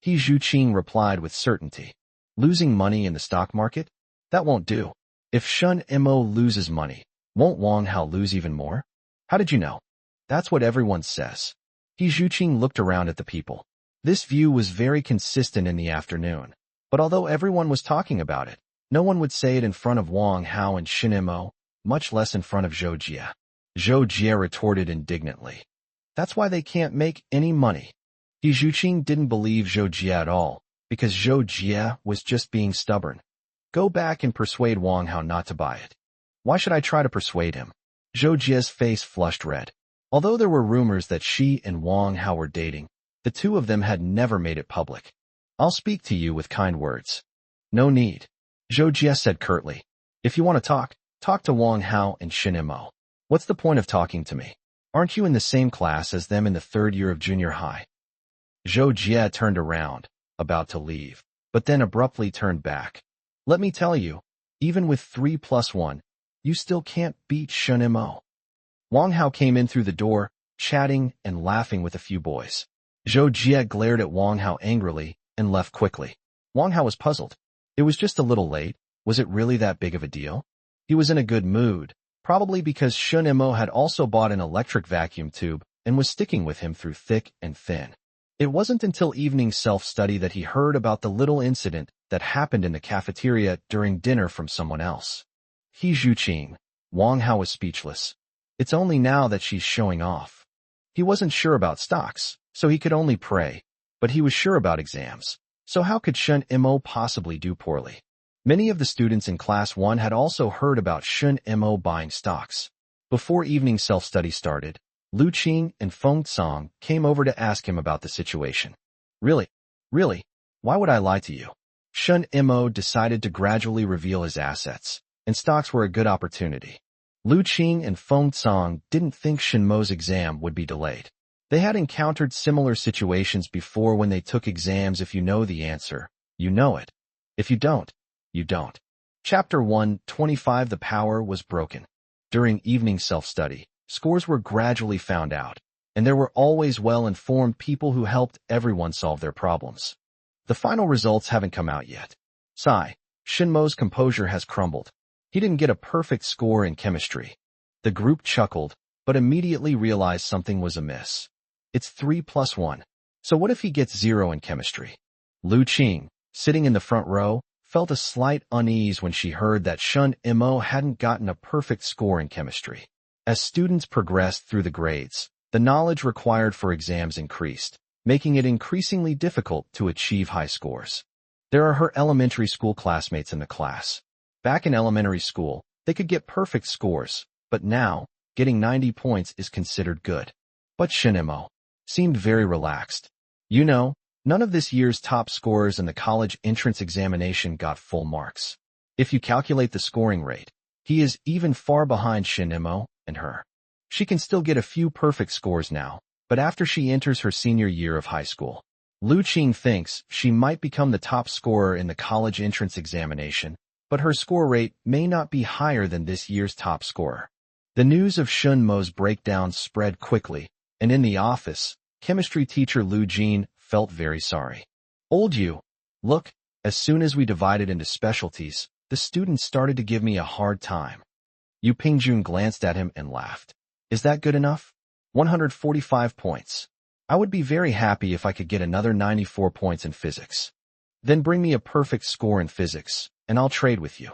He Zhuqing replied with certainty. Losing money in the stock market? That won't do. If Shin Imo loses money, won't Wang Hao lose even more? How did you know? That's what everyone says. He Zhuqing looked around at the people. This view was very consistent in the afternoon, but although everyone was talking about it, no one would say it in front of Wang Hao and Shin Imo, much less in front of Zhou Jia. Zhou Jia retorted indignantly. That's why they can't make any money. He Zhuqing didn't believe Zhou Jia at all, because Zhou Jie was just being stubborn. Go back and persuade Wang Hao not to buy it. Why should I try to persuade him? Zhou Jie's face flushed red. Although there were rumors that she and Wang Hao were dating, the two of them had never made it public. I'll speak to you with kind words. No need. Zhou Jie said curtly. If you want to talk to Wang Hao and Shin Mo. What's the point of talking to me? Aren't you in the same class as them in the third year of junior high? Zhou Jie turned around, about to leave, but then abruptly turned back. Let me tell you, even with 3+1, you still can't beat Shin Mo. Wang Hao came in through the door, chatting and laughing with a few boys. Zhou Jie glared at Wang Hao angrily and left quickly. Wang Hao was puzzled. It was just a little late. Was it really that big of a deal? He was in a good mood, probably because Shin Mo had also bought an electric vacuum tube and was sticking with him through thick and thin. It wasn't until evening self-study that he heard about the little incident that happened in the cafeteria during dinner from someone else. He Zhuqing. Wang Hao was speechless. It's only now that she's showing off. He wasn't sure about stocks, so he could only pray, but he was sure about exams. So how could Shin Mo possibly do poorly? Many of the students in Class 1 had also heard about Shin Mo buying stocks. Before evening self-study started, Lu Qing and Feng Song came over to ask him about the situation. Really? Why would I lie to you? Shin Mo decided to gradually reveal his assets, and stocks were a good opportunity. Lu Qing and Feng Song didn't think Shin Mo's exam would be delayed. They had encountered similar situations before when they took exams. If you know the answer, you know it. If you don't, you don't. Chapter 125. The power was broken. During evening self-study, scores were gradually found out, and there were always well-informed people who helped everyone solve their problems. The final results haven't come out yet. Sigh. Shin Mo's composure has crumbled. He didn't get a perfect score in chemistry. The group chuckled, but immediately realized something was amiss. It's 3+1. So what if he gets 0 in chemistry? Lu Qing, sitting in the front row, felt a slight unease when she heard that Shin Mo hadn't gotten a perfect score in chemistry. As students progressed through the grades, the knowledge required for exams increased, making it increasingly difficult to achieve high scores. There are her elementary school classmates in the class. Back in elementary school, they could get perfect scores, but now, getting 90 points is considered good. But Shin Mo seemed very relaxed. You know, none of this year's top scorers in the college entrance examination got full marks. If you calculate the scoring rate, he is even far behind Shin Mo and her. She can still get a few perfect scores now, but after she enters her senior year of high school, Lu Qing thinks she might become the top scorer in the college entrance examination, but her score rate may not be higher than this year's top scorer. The news of Shin Mo's breakdown spread quickly, and in the office, chemistry teacher Lu Jin felt very sorry. Old you. Look, as soon as we divided into specialties, the students started to give me a hard time. Yu Pingjun glanced at him and laughed. Is that good enough? 145 points. I would be very happy if I could get another 94 points in physics. Then bring me a perfect score in physics, and I'll trade with you.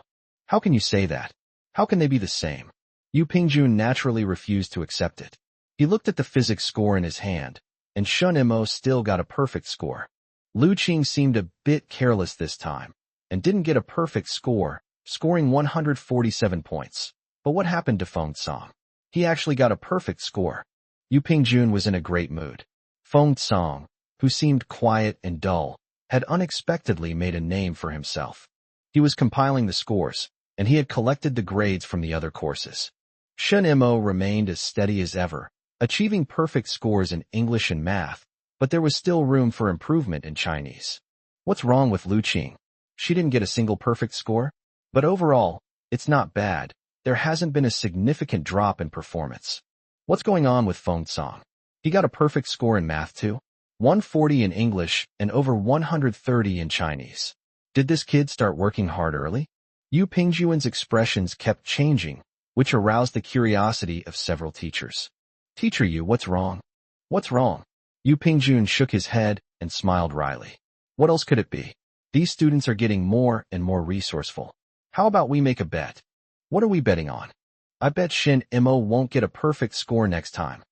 How can you say that? How can they be the same? Yu Pingjun naturally refused to accept it. He looked at the physics score in his hand, and Shin Mo still got a perfect score. Lu Qing seemed a bit careless this time, and didn't get a perfect score, scoring 147 points. But what happened to Feng Song? He actually got a perfect score. Yu Pingjun was in a great mood. Feng Song, who seemed quiet and dull, had unexpectedly made a name for himself. He was compiling the scores, and he had collected the grades from the other courses. Shin Mo remained as steady as ever, achieving perfect scores in English and math, but there was still room for improvement in Chinese. What's wrong with Lu Qing? She didn't get a single perfect score? But overall, it's not bad. There hasn't been a significant drop in performance. What's going on with Feng Song? He got a perfect score in math too? 140 in English and over 130 in Chinese. Did this kid start working hard early? Yu Pingjun's expressions kept changing, which aroused the curiosity of several teachers. Teacher Yu, what's wrong? What's wrong? Yu Pingjun shook his head and smiled wryly. What else could it be? These students are getting more and more resourceful. How about we make a bet? What are we betting on? I bet Shin Mo won't get a perfect score next time.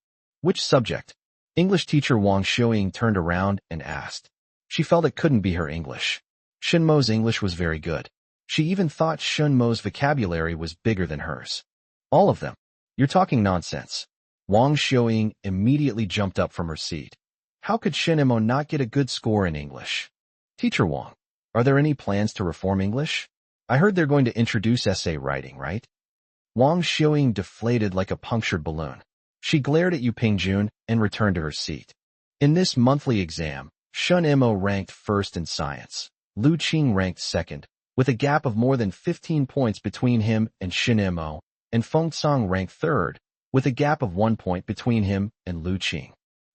Which subject? English teacher Wang Xiuying turned around and asked. She felt it couldn't be her English. Shinmo's English was very good. She even thought Shinmo's vocabulary was bigger than hers. All of them. You're talking nonsense. Wang Xiaoying immediately jumped up from her seat. How could Shinmo not get a good score in English? Teacher Wang, are there any plans to reform English? I heard they're going to introduce essay writing, right? Wang Xiaoying deflated like a punctured balloon. She glared at Yu Pingjun and returned to her seat. In this monthly exam, Shinmo ranked first in science. Lu Qing ranked second, with a gap of more than 15 points between him and Shinmo, and Feng Cong ranked third, with a gap of 1 point between him and Lu Qing.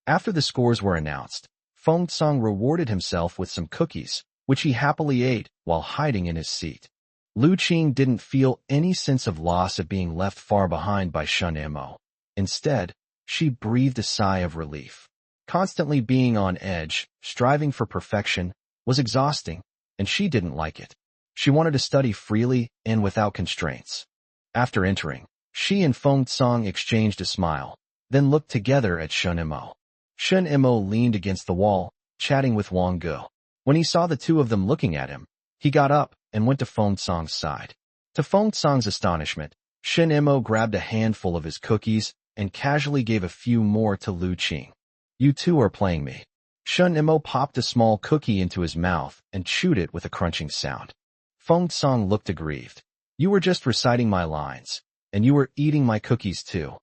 After the scores were announced, Feng Cong rewarded himself with some cookies, which he happily ate while hiding in his seat. Lu Qing didn't feel any sense of loss at being left far behind by Shinmo. Instead, she breathed a sigh of relief. Constantly being on edge, striving for perfection, was exhausting, and she didn't like it. She wanted to study freely and without constraints. After entering, she and Feng Cong exchanged a smile, then looked together at Shinmo. Shinmo leaned against the wall, chatting with Wang Ge. When he saw the two of them looking at him, he got up and went to Feng Cong's side. To Feng Cong's astonishment, Shinmo grabbed a handful of his cookies and casually gave a few more to Lu Qing. You two are playing me. Shinmo popped a small cookie into his mouth and chewed it with a crunching sound. Feng Cong looked aggrieved. You were just reciting my lines, and you were eating my cookies too.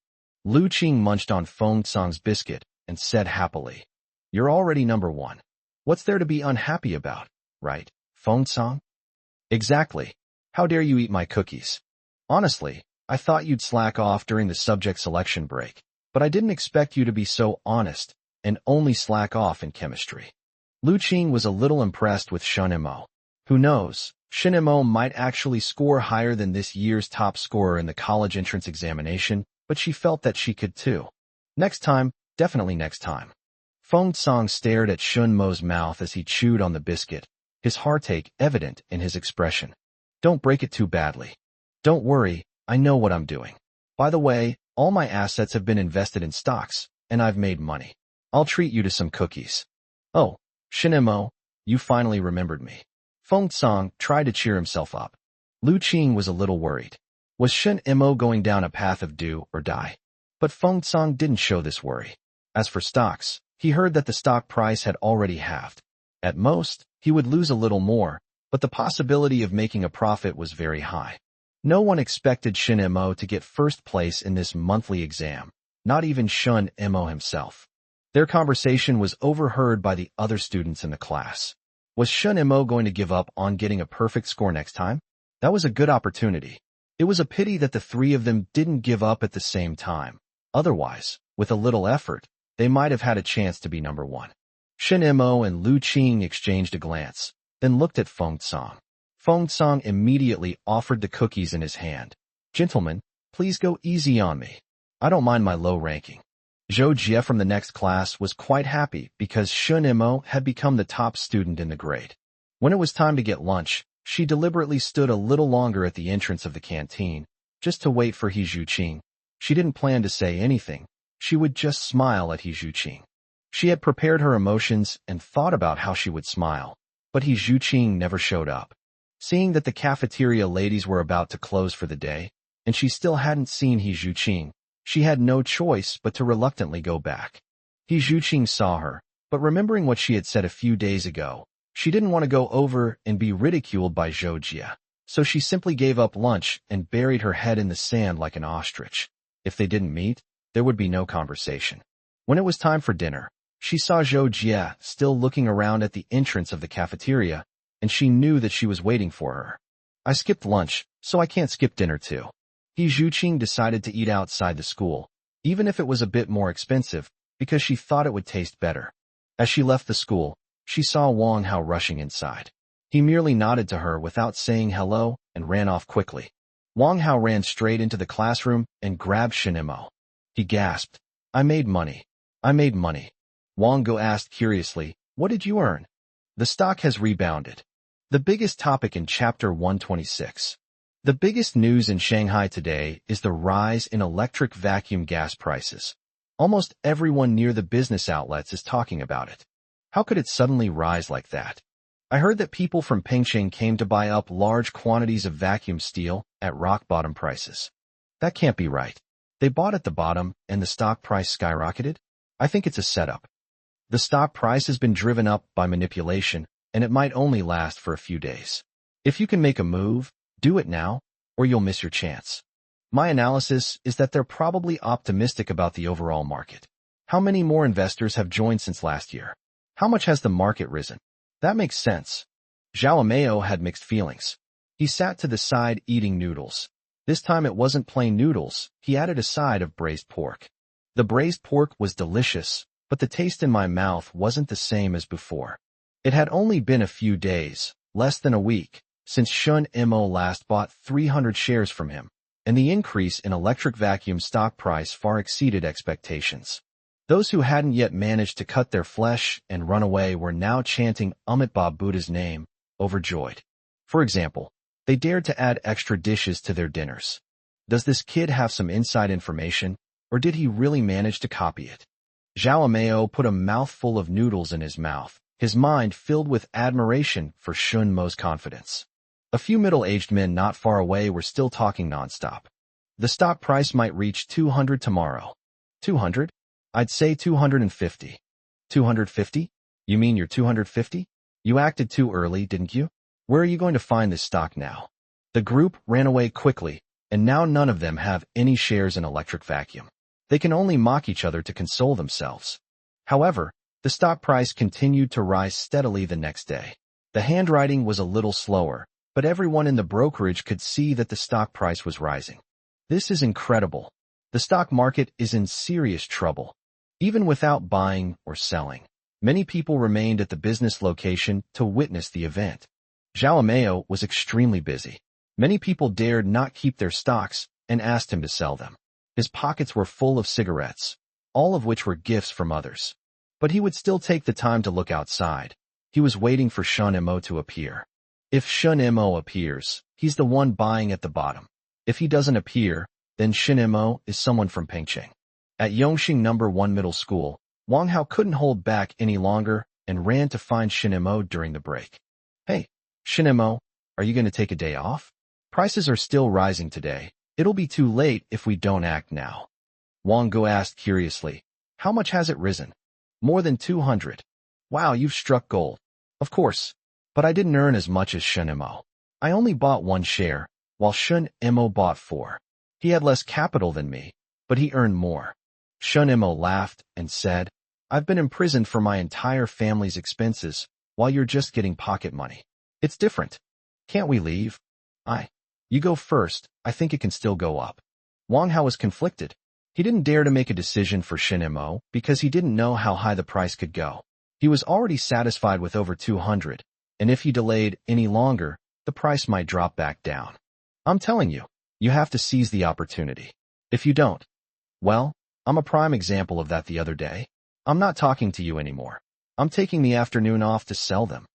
Lu Qing munched on Feng Cong's biscuit and said happily, You're already number one. What's there to be unhappy about, right, Feng Cong? Exactly. How dare you eat my cookies? Honestly, I thought you'd slack off during the subject selection break, but I didn't expect you to be so honest and only slack off in chemistry. Lu Qing was a little impressed with Shinmo. Who knows, Shinmo might actually score higher than this year's top scorer in the college entrance examination, but she felt that she could too. Next time, definitely next time. Feng Cong stared at Shinmo's mouth as he chewed on the biscuit, his heartache evident in his expression. Don't break it too badly. Don't worry, I know what I'm doing. By the way, all my assets have been invested in stocks, and I've made money. I'll treat you to some cookies. Oh, Shinmo, you finally remembered me. Feng Cong tried to cheer himself up. Lu Qing was a little worried. Was Shinmo going down a path of do or die? But Feng Cong didn't show this worry. As for stocks, he heard that the stock price had already halved. At most, he would lose a little more, but the possibility of making a profit was very high. No one expected Shinmo to get first place in this monthly exam, not even Shinmo himself. Their conversation was overheard by the other students in the class. Was Shinmo going to give up on getting a perfect score next time? That was a good opportunity. It was a pity that the three of them didn't give up at the same time. Otherwise, with a little effort, they might have had a chance to be number one. Shinmo and Lu Qing exchanged a glance, then looked at Feng Cong. Feng Cong immediately offered the cookies in his hand. Gentlemen, please go easy on me. I don't mind my low ranking. Zhou Jie from the next class was quite happy because Shinmo had become the top student in the grade. When it was time to get lunch, she deliberately stood a little longer at the entrance of the canteen, just to wait for He Zhuqing. She didn't plan to say anything. She would just smile at He Zhuqing. She had prepared her emotions and thought about how she would smile, but He Zhuqing never showed up. Seeing that the cafeteria ladies were about to close for the day, and she still hadn't seen He Zhuqing, she had no choice but to reluctantly go back. He Zhuqing saw her, but remembering what she had said a few days ago, she didn't want to go over and be ridiculed by Zhou Jie, so she simply gave up lunch and buried her head in the sand like an ostrich. If they didn't meet, there would be no conversation. When it was time for dinner, she saw Zhou Jie still looking around at the entrance of the cafeteria, and she knew that she was waiting for her. I skipped lunch, so I can't skip dinner too. He Zhuqing decided to eat outside the school, even if it was a bit more expensive, because she thought it would taste better. As she left the school, she saw Wang Hao rushing inside. He merely nodded to her without saying hello and ran off quickly. Wang Hao ran straight into the classroom and grabbed Shinmo. He gasped, I made money. I made money. Wang Ge asked curiously, what did you earn? The stock has rebounded. The biggest topic in Chapter 126. The biggest news in Shanghai today is the rise in electric vacuum gas prices. Almost everyone near the business outlets is talking about it. How could it suddenly rise like that? I heard that people from Pengcheng came to buy up large quantities of vacuum steel at rock-bottom prices. That can't be right. They bought at the bottom and the stock price skyrocketed? I think it's a setup. The stock price has been driven up by manipulation, and it might only last for a few days. If you can make a move, do it now, or you'll miss your chance. My analysis is that they're probably optimistic about the overall market. How many more investors have joined since last year? How much has the market risen? That makes sense. Xiaomao had mixed feelings. He sat to the side eating noodles. This time it wasn't plain noodles, he added a side of braised pork. The braised pork was delicious, but the taste in my mouth wasn't the same as before. It had only been a few days, less than a week, since Shun Mo last bought 300 shares from him, and the increase in electric vacuum stock price far exceeded expectations. Those who hadn't yet managed to cut their flesh and run away were now chanting Amitabha Buddha's name, overjoyed. For example, they dared to add extra dishes to their dinners. Does this kid have some inside information, or did he really manage to copy it? Zhao Mao put a mouthful of noodles in his mouth, his mind filled with admiration for Shun Mo's confidence. A few middle-aged men not far away were still talking nonstop. The stock price might reach 200 tomorrow. 200? I'd say 250. 250? You mean you're 250? You acted too early, didn't you? Where are you going to find this stock now? The group ran away quickly, and now none of them have any shares in electric vacuum. They can only mock each other to console themselves. However, the stock price continued to rise steadily the next day. The handwriting was a little slower, but everyone in the brokerage could see that the stock price was rising. This is incredible. The stock market is in serious trouble. Even without buying or selling, many people remained at the business location to witness the event. Zhao Mao was extremely busy. Many people dared not keep their stocks and asked him to sell them. His pockets were full of cigarettes, all of which were gifts from others. But he would still take the time to look outside. He was waiting for Shun Mo to appear. If Shun Mo appears, he's the one buying at the bottom. If he doesn't appear, then Shun Mo is someone from Pengcheng. At Yongxing No. 1 Middle School, Wang Hao couldn't hold back any longer and ran to find Shun Mo during the break. Hey, Shun Mo, are you going to take a day off? Prices are still rising today. It'll be too late if we don't act now. Wang Go asked curiously, how much has it risen? More than 200. Wow, you've struck gold. Of course, but I didn't earn as much as Shun Mo. I only bought 1 share, while Shun Mo bought 4. He had less capital than me, but he earned more. Shun Mo laughed and said, I've been imprisoned for my entire family's expenses, while you're just getting pocket money. It's different. Can't we leave? You go first, I think it can still go up. Wang Hao was conflicted. He didn't dare to make a decision for Shun Mo because he didn't know how high the price could go. He was already satisfied with over 200, and if he delayed any longer, the price might drop back down. I'm telling you, you have to seize the opportunity. If you don't, well, I'm a prime example of that the other day. I'm not talking to you anymore. I'm taking the afternoon off to sell them.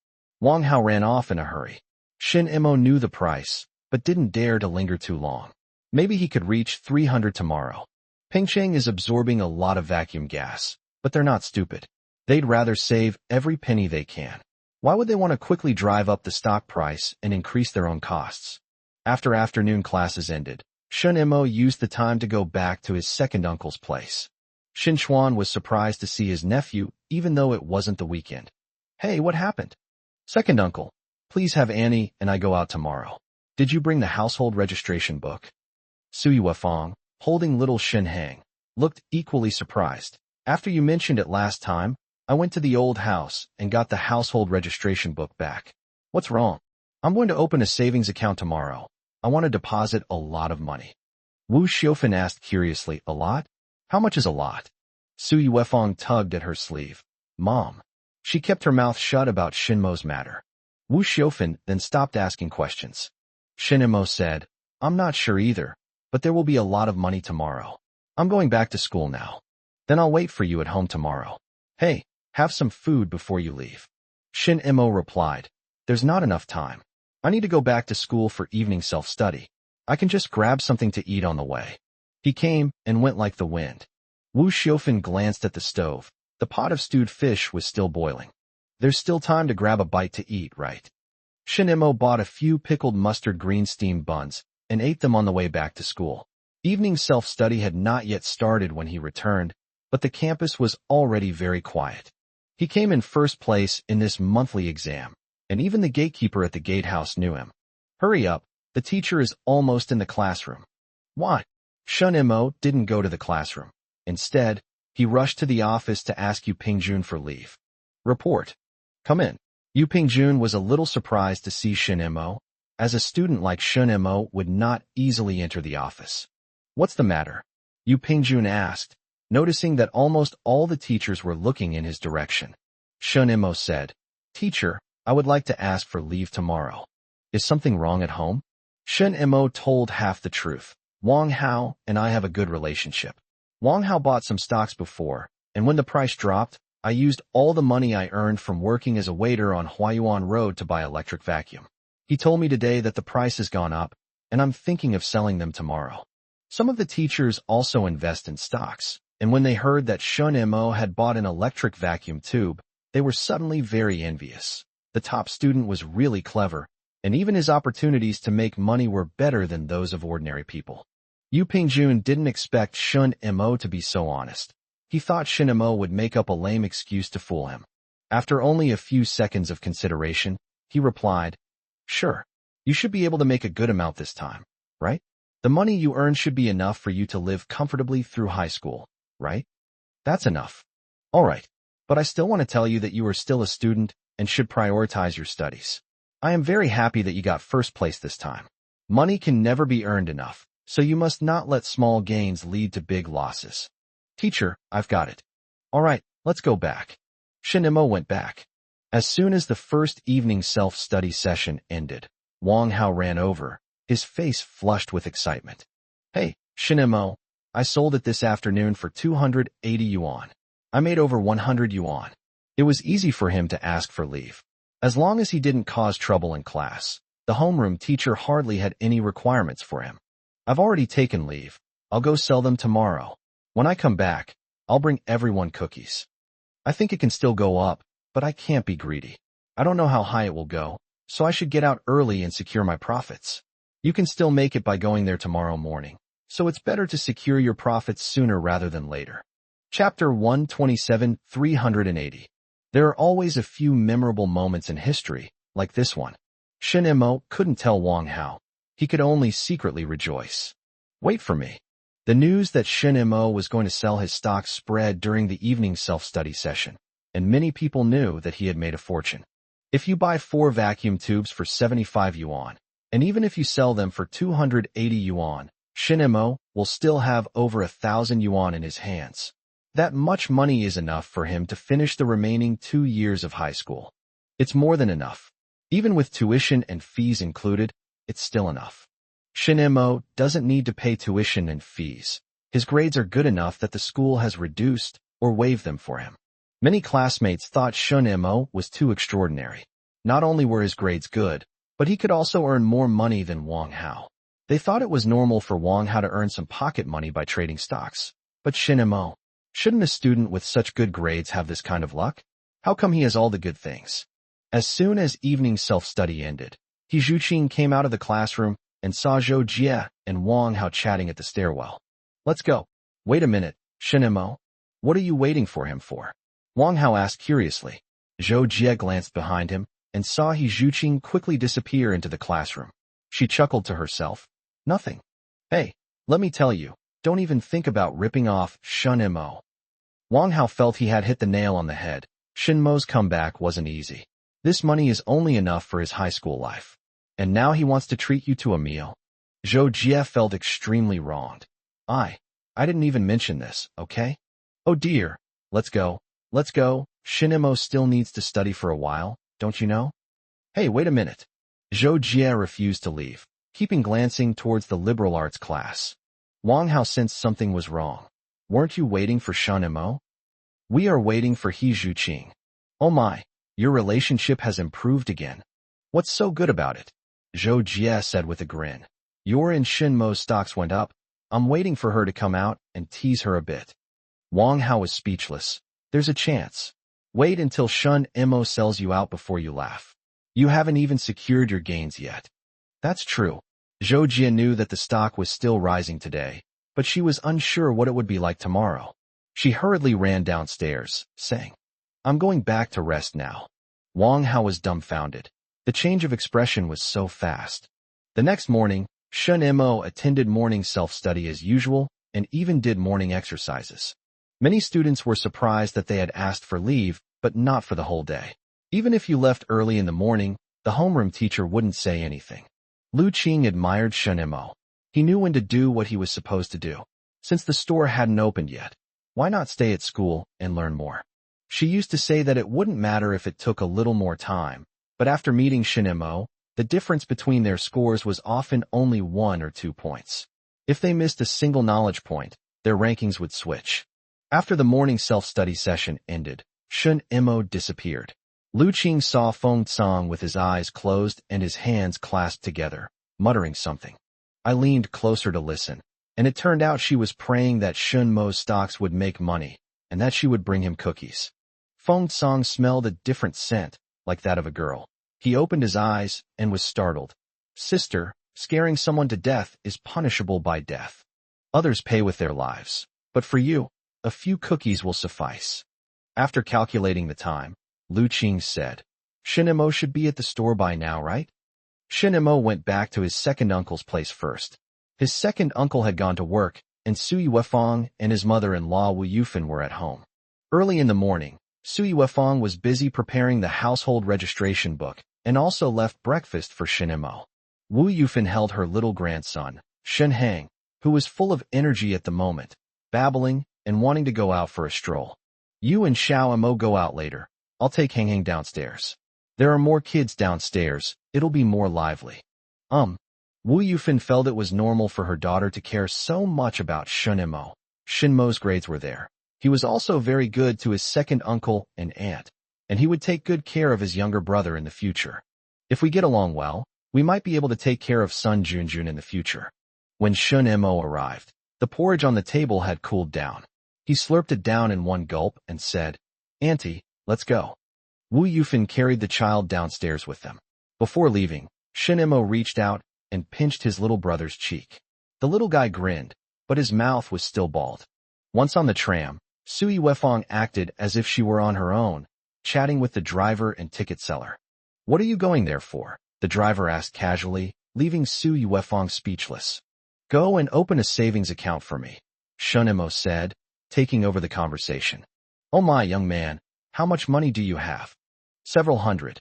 Wang Hao ran off in a hurry. Shun Mo knew the price, but didn't dare to linger too long. Maybe he could reach 300 tomorrow. Pengcheng is absorbing a lot of vacuum gas, but they're not stupid. They'd rather save every penny they can. Why would they want to quickly drive up the stock price and increase their own costs? After afternoon classes ended, Shun Mo used the time to go back to his second uncle's place. Xin Xuan was surprised to see his nephew, even though it wasn't the weekend. Hey, what happened? Second uncle, please have Annie and I go out tomorrow. Did you bring the household registration book? Sui Wefang, holding little Shin Hang, looked equally surprised. After you mentioned it last time, I went to the old house and got the household registration book back. What's wrong? I'm going to open a savings account tomorrow. I want to deposit a lot of money. Wu Xiaofan asked curiously, a lot? How much is a lot? Sui Wefang tugged at her sleeve. Mom. She kept her mouth shut about Shinmo's matter. Wu Xiaofan then stopped asking questions. Shinmo said, I'm not sure either, but there will be a lot of money tomorrow. I'm going back to school now. Then I'll wait for you at home tomorrow. Hey, have some food before you leave. Shinmo replied, there's not enough time. I need to go back to school for evening self-study. I can just grab something to eat on the way. He came and went like the wind. Wu Xiaofan glanced at the stove. The pot of stewed fish was still boiling. There's still time to grab a bite to eat, right? Shinemo bought a few pickled mustard green steamed buns and ate them on the way back to school. Evening self-study had not yet started when he returned, but the campus was already very quiet. He came in first place in this monthly exam, and even the gatekeeper at the gatehouse knew him. Hurry up, the teacher is almost in the classroom. Why? Shinemo didn't go to the classroom. Instead, he rushed to the office to ask Yu Pingjun for leave. Report. Come in. Yu Pingjun was a little surprised to see Shinemo, as a student like Shinemo would not easily enter the office. What's the matter? Yu Pingjun asked, noticing that almost all the teachers were looking in his direction. Shinemo said, Teacher, I would like to ask for leave tomorrow. Is something wrong at home? Shinemo told half the truth. Wang Hao and I have a good relationship. Wang Hao bought some stocks before, and when the price dropped, I used all the money I earned from working as a waiter on Huayuan Road to buy electric vacuum. He told me today that the price has gone up, and I'm thinking of selling them tomorrow. Some of the teachers also invest in stocks, and when they heard that Shinemo had bought an electric vacuum tube, they were suddenly very envious. The top student was really clever, and even his opportunities to make money were better than those of ordinary people. Yu Pingjun didn't expect Shinemo to be so honest. He thought Shinemo would make up a lame excuse to fool him. After only a few seconds of consideration, he replied, Sure, you should be able to make a good amount this time, right? The money you earn should be enough for you to live comfortably through high school, right? That's enough. All right, but I still want to tell you that you are still a student and should prioritize your studies. I am very happy that you got first place this time. Money can never be earned enough, so you must not let small gains lead to big losses. Teacher, I've got it. All right, let's go back. Shinemo went back. As soon as the first evening self-study session ended, Wang Hao ran over, his face flushed with excitement. Hey, Shinemo, I sold it this afternoon for 280 yuan. I made over 100 yuan. It was easy for him to ask for leave. As long as he didn't cause trouble in class, the homeroom teacher hardly had any requirements for him. I've already taken leave. I'll go sell them tomorrow. When I come back, I'll bring everyone cookies. I think it can still go up, but I can't be greedy. I don't know how high it will go, so I should get out early and secure my profits. You can still make it by going there tomorrow morning, so it's better to secure your profits sooner rather than later. Chapter 127, 380. There are always a few memorable moments in history, like this one. Shinemo couldn't tell Wang Hao. He could only secretly rejoice. Wait for me. The news that Shinemo was going to sell his stocks spread during the evening self-study session, and many people knew that he had made a fortune. If you buy 4 vacuum tubes for 75 yuan, and even if you sell them for 280 yuan, Shinemo will still have over 1,000 yuan in his hands. That much money is enough for him to finish the remaining 2 years of high school. It's more than enough. Even with tuition and fees included, it's still enough. Shinemo doesn't need to pay tuition and fees. His grades are good enough that the school has reduced or waived them for him. Many classmates thought Shinemo was too extraordinary. Not only were his grades good, but he could also earn more money than Wang Hao. They thought it was normal for Wang Hao to earn some pocket money by trading stocks. But Shinemo, shouldn't a student with such good grades have this kind of luck? How come he has all the good things? As soon as evening self-study ended, He Zhuqing came out of the classroom and saw Zhou Jie and Wang Hao chatting at the stairwell. Let's go. Wait a minute, Shinemo. What are you waiting for him for? Wang Hao asked curiously. Zhou Jie glanced behind him and saw He Zhuqing quickly disappear into the classroom. She chuckled to herself. Nothing. Hey, let me tell you, don't even think about ripping off Shinemo. Wang Hao felt he had hit the nail on the head. Shinmo's comeback wasn't easy. This money is only enough for his high school life. And now he wants to treat you to a meal. Zhou Jie felt extremely wronged. I didn't even mention this, okay? Oh dear, let's go. Let's go. Shinemo still needs to study for a while, don't you know? Hey, wait a minute. Zhou Jie refused to leave, keeping glancing towards the liberal arts class. Wang Hao sensed something was wrong. Weren't you waiting for Shinemo? We are waiting for He Zhuqing. Oh my, your relationship has improved again. What's so good about it? Zhou Jie said with a grin. Your and Shinmo's stocks went up. I'm waiting for her to come out and tease her a bit. Wang Hao was speechless. There's a chance. Wait until Shun Mo sells you out before you laugh. You haven't even secured your gains yet. That's true. Zhou Jia knew that the stock was still rising today, but she was unsure what it would be like tomorrow. She hurriedly ran downstairs, saying, I'm going back to rest now. Wang Hao was dumbfounded. The change of expression was so fast. The next morning, Shun Mo attended morning self-study as usual and even did morning exercises. Many students were surprised that they had asked for leave, but not for the whole day. Even if you left early in the morning, the homeroom teacher wouldn't say anything. Lu Qing admired Shun Mo. He knew when to do what he was supposed to do. Since the store hadn't opened yet, why not stay at school and learn more? She used to say that it wouldn't matter if it took a little more time, but after meeting Shun Mo, the difference between their scores was often only 1 or 2 points. If they missed a single knowledge point, their rankings would switch. After the morning self-study session ended, Shun Mo disappeared. Lu Qing saw Feng Tsang with his eyes closed and his hands clasped together, muttering something. I leaned closer to listen, and it turned out she was praying that Shun Mo's stocks would make money, and that she would bring him cookies. Feng Tsang smelled a different scent, like that of a girl. He opened his eyes and was startled. Sister, scaring someone to death is punishable by death. Others pay with their lives, but for you, a few cookies will suffice. After calculating the time, Lu Qing said, Shun Mo should be at the store by now, right? Shun Mo went back to his second uncle's place first. His second uncle had gone to work, and Sui Wefang and his mother-in-law Wu Yufan were at home. Early in the morning, Sui Wefang was busy preparing the household registration book and also left breakfast for Shun Mo. Wu Yufan held her little grandson, Shen Hang, who was full of energy at the moment, babbling and wanting to go out for a stroll. You and Xiao Mo go out later. I'll take Hang Hang downstairs. There are more kids downstairs. It'll be more lively. Wu Yufan felt it was normal for her daughter to care so much about Shun Mo. Shin Mo's grades were there. He was also very good to his second uncle and aunt, and he would take good care of his younger brother in the future. If we get along well, we might be able to take care of Sun Junjun in the future. When Shun Mo arrived, the porridge on the table had cooled down. He slurped it down in one gulp and said, Auntie, let's go. Wu Yufan carried the child downstairs with them. Before leaving, Shun Mo reached out and pinched his little brother's cheek. The little guy grinned, but his mouth was still bald. Once on the tram, Sui Wefang acted as if she were on her own, chatting with the driver and ticket seller. What are you going there for? The driver asked casually, leaving Sui Wefang speechless. Go and open a savings account for me, Shun Mo said, taking over the conversation. Oh my young man, how much money do you have? Several hundred.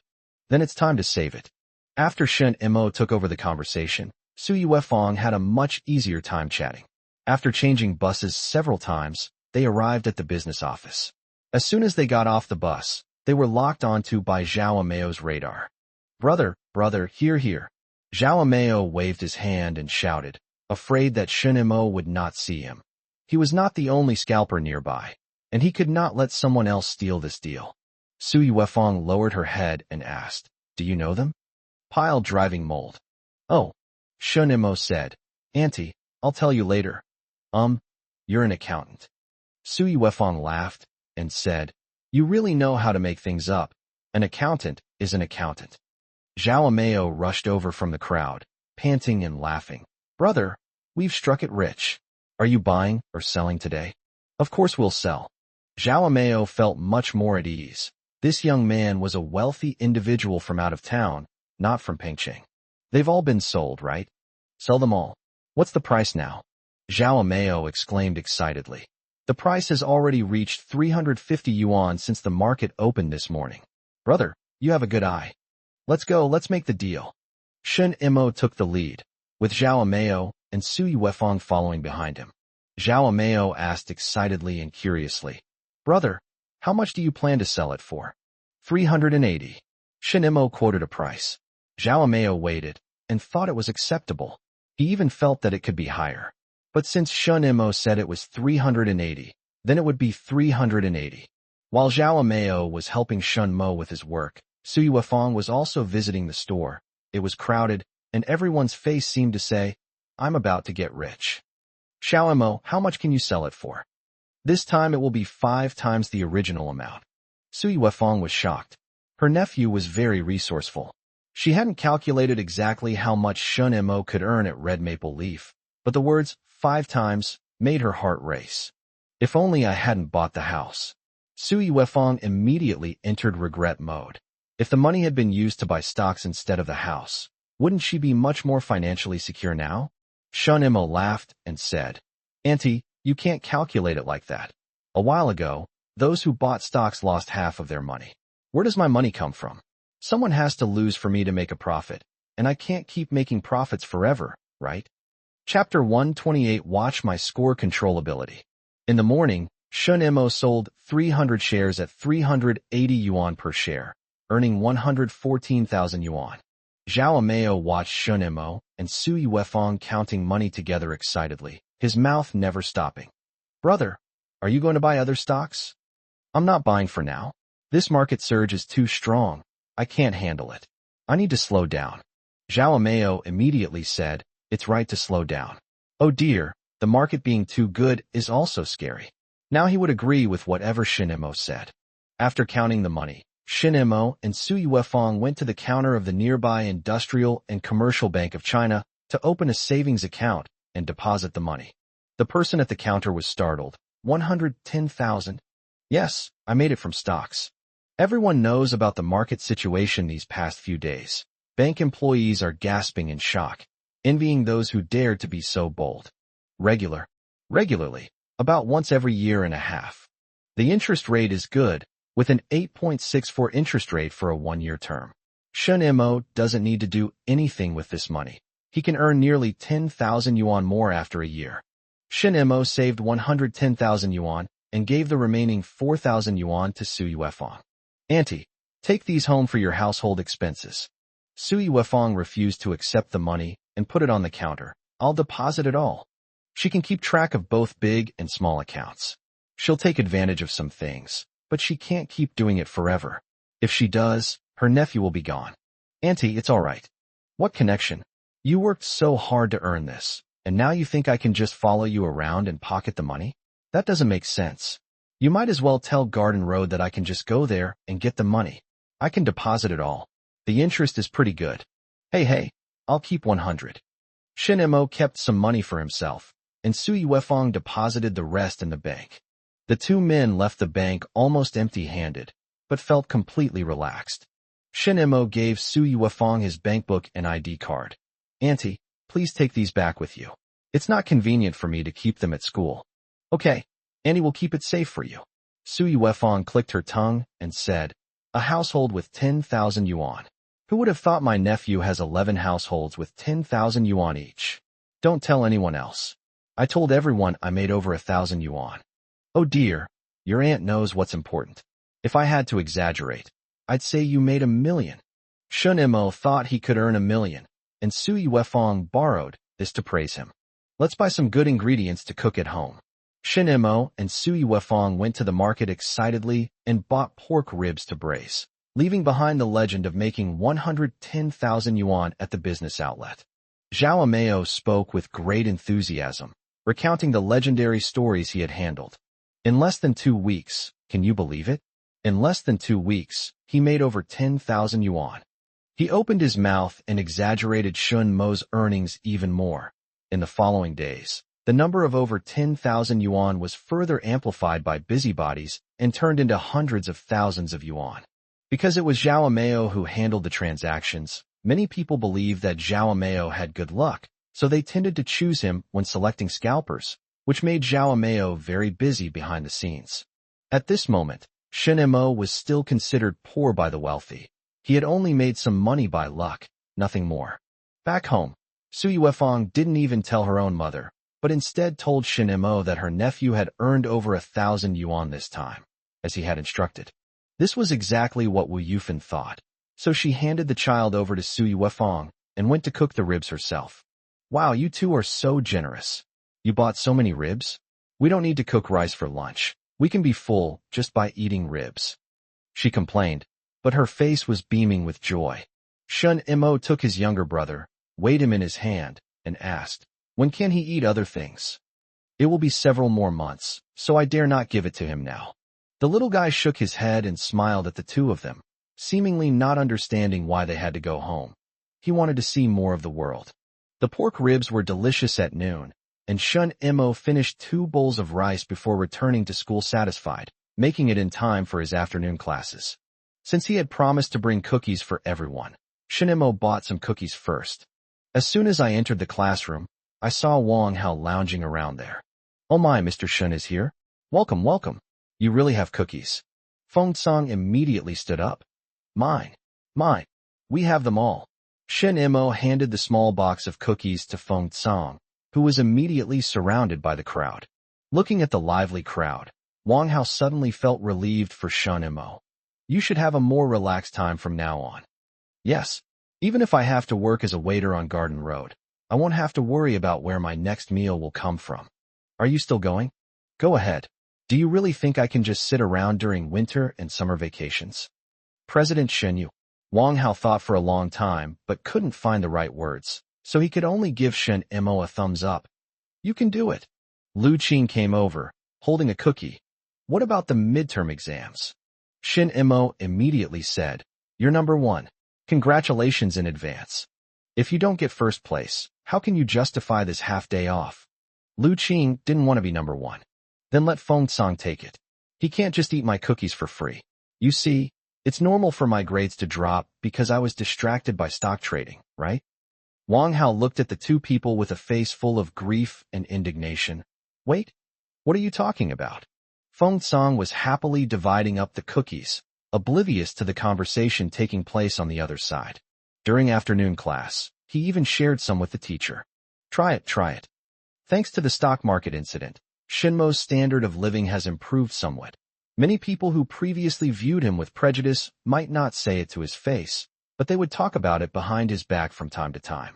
Then it's time to save it. After Shun Mo took over the conversation, Sui Wefang had a much easier time chatting. After changing buses several times, they arrived at the business office. As soon as they got off the bus, they were locked onto by Zhao Meo's radar. Brother, here. Zhao Meo waved his hand and shouted, afraid that Shun Mo would not see him. He was not the only scalper nearby, and he could not let someone else steal this deal. Sui Wefang lowered her head and asked, Do you know them? Pile driving mold. Oh, Shun Mo said, Auntie, I'll tell you later. You're an accountant. Sui Wefang laughed and said, You really know how to make things up. An accountant is an accountant. Zhao Meo rushed over from the crowd, panting and laughing. Brother, we've struck it rich. Are you buying or selling today? Of course we'll sell. Zhao Meo felt much more at ease. This young man was a wealthy individual from out of town, not from Pengcheng. They've all been sold, right? Sell them all. What's the price now? Zhao Meo exclaimed excitedly. The price has already reached 350 yuan since the market opened this morning. Brother, you have a good eye. Let's go, let's make the deal. Shun Mo took the lead, with Zhao Meo and Sui Wefang following behind him. Zhao Meo asked excitedly and curiously, Brother, how much do you plan to sell it for? 380. Shun Mo quoted a price. Zhao Meo waited and thought it was acceptable. He even felt that it could be higher. But since Shun Mo said it was 380, then it would be 380. While Zhao Meo was helping Shun Mo with his work, Sui Wefang was also visiting the store. It was crowded, and everyone's face seemed to say, I'm about to get rich. Xiao Mo, how much can you sell it for? This time it will be 5 times the original amount. Sui Wefang was shocked. Her nephew was very resourceful. She hadn't calculated exactly how much Shun Mo could earn at Red Maple Leaf, but the words 5 times made her heart race. If only I hadn't bought the house. Sui Wefang immediately entered regret mode. If the money had been used to buy stocks instead of the house, wouldn't she be much more financially secure now? Shun Mo laughed and said, Auntie, you can't calculate it like that. A while ago, those who bought stocks lost half of their money. Where does my money come from? Someone has to lose for me to make a profit, and I can't keep making profits forever, right? Chapter 128 Watch My Score Controllability. In the morning, Shun Mo sold 300 shares at 380 yuan per share, earning 114,000 yuan. Zhao Meo watched Shun Mo and Sui Wefang counting money together excitedly, his mouth never stopping. Brother, are you going to buy other stocks? I'm not buying for now. This market surge is too strong. I can't handle it. I need to slow down. Zhao Meo immediately said, it's right to slow down. Oh dear, the market being too good is also scary. Now he would agree with whatever Shun Mo said. After counting the money, Shun Mo and Sui Wefang went to the counter of the nearby Industrial and Commercial Bank of China to open a savings account and deposit the money. The person at the counter was startled. 110,000? Yes, I made it from stocks. Everyone knows about the market situation these past few days. Bank employees are gasping in shock, envying those who dared to be so bold. Regularly, about once every year and a half. The interest rate is good, with an 8.64 interest rate for a 1-year term. Shun Mo doesn't need to do anything with this money. He can earn nearly 10,000 yuan more after a year. Shun Mo saved 110,000 yuan and gave the remaining 4,000 yuan to Sui Wefang. Auntie, take these home for your household expenses. Sui Wefang refused to accept the money and put it on the counter. I'll deposit it all. She can keep track of both big and small accounts. She'll take advantage of some things, but she can't keep doing it forever. If she does, her nephew will be gone. Auntie, it's all right. What connection? You worked so hard to earn this, and now you think I can just follow you around and pocket the money? That doesn't make sense. You might as well tell Garden Road that I can just go there and get the money. I can deposit it all. The interest is pretty good. Hey, I'll keep 100. Shun Mo kept some money for himself, and Sui Wefang deposited the rest in the bank. The two men left the bank almost empty-handed, but felt completely relaxed. Shun Mo gave Sui Wefang his bank book and ID card. Auntie, please take these back with you. It's not convenient for me to keep them at school. Okay, Auntie will keep it safe for you. Sui Wefang clicked her tongue and said, a household with 10,000 yuan. Who would have thought my nephew has 11 households with 10,000 yuan each? Don't tell anyone else. I told everyone I made over 1,000 yuan. Oh dear, your aunt knows what's important. If I had to exaggerate, I'd say you made 1 million. Shun Mo thought he could earn 1 million, and Sui Wefang borrowed this to praise him. Let's buy some good ingredients to cook at home. Shun Mo and Sui Wefang went to the market excitedly and bought pork ribs to braise, leaving behind the legend of making 110,000 yuan at the business outlet. Zhao Meo spoke with great enthusiasm, recounting the legendary stories he had handled. In less than 2 weeks, can you believe it? In less than 2 weeks, he made over 10,000 yuan. He opened his mouth and exaggerated Shun Mo's earnings even more. In the following days, the number of over 10,000 yuan was further amplified by busybodies and turned into hundreds of thousands of yuan. Because it was Zhao Meo who handled the transactions, many people believed that Zhao Meo had good luck, so they tended to choose him when selecting scalpers, which made Zhao Meo very busy behind the scenes. At this moment, Shun Mo was still considered poor by the wealthy. He had only made some money by luck, nothing more. Back home, Sui Wefang didn't even tell her own mother, but instead told Shun Mo that her nephew had earned over 1,000 yuan this time, as he had instructed. This was exactly what Wu Yufan thought, so she handed the child over to Sui Wefang and went to cook the ribs herself. Wow, you two are so generous. You bought so many ribs? We don't need to cook rice for lunch. We can be full just by eating ribs. She complained, but her face was beaming with joy. Shun Mo took his younger brother, weighed him in his hand, and asked, when can he eat other things? It will be several more months, so I dare not give it to him now. The little guy shook his head and smiled at the two of them, seemingly not understanding why they had to go home. He wanted to see more of the world. The pork ribs were delicious at noon, and Shun Imo finished 2 bowls of rice before returning to school satisfied, making it in time for his afternoon classes. Since he had promised to bring cookies for everyone, Shun Imo bought some cookies first. As soon as I entered the classroom, I saw Wang Hao lounging around there. "Oh my, Mr. Shun is here? Welcome, welcome. You really have cookies." Feng Song immediately stood up. Mine. Mine. We have them all." Shen Imo handed the small box of cookies to Feng Song, who was immediately surrounded by the crowd. Looking at the lively crowd, Wang Hao suddenly felt relieved for Shen Imo. "You should have a more relaxed time from now on." "Yes. Even if I have to work as a waiter on Garden Road, I won't have to worry about where my next meal will come from." "Are you still going? Go ahead. Do you really think I can just sit around during winter and summer vacations?" President Shen. Wang Hao thought for a long time, but couldn't find the right words, so he could only give Shen Imo a thumbs up. "You can do it." Lu Qing came over, holding a cookie. "What about the midterm exams?" Shen Imo immediately said, "You're number 1. Congratulations in advance. If you don't get first place, how can you justify this half-day off?" Lu Qing didn't want to be number 1. "Then let Feng Song take it. He can't just eat my cookies for free. You see, it's normal for my grades to drop because I was distracted by stock trading, right?" Wang Hao looked at the two people with a face full of grief and indignation. "Wait, what are you talking about?" Feng Song was happily dividing up the cookies, oblivious to the conversation taking place on the other side. During afternoon class, he even shared some with the teacher. Try it, try it." Thanks to the stock market incident, Shinmo's standard of living has improved somewhat. Many people who previously viewed him with prejudice might not say it to his face, but they would talk about it behind his back from time to time.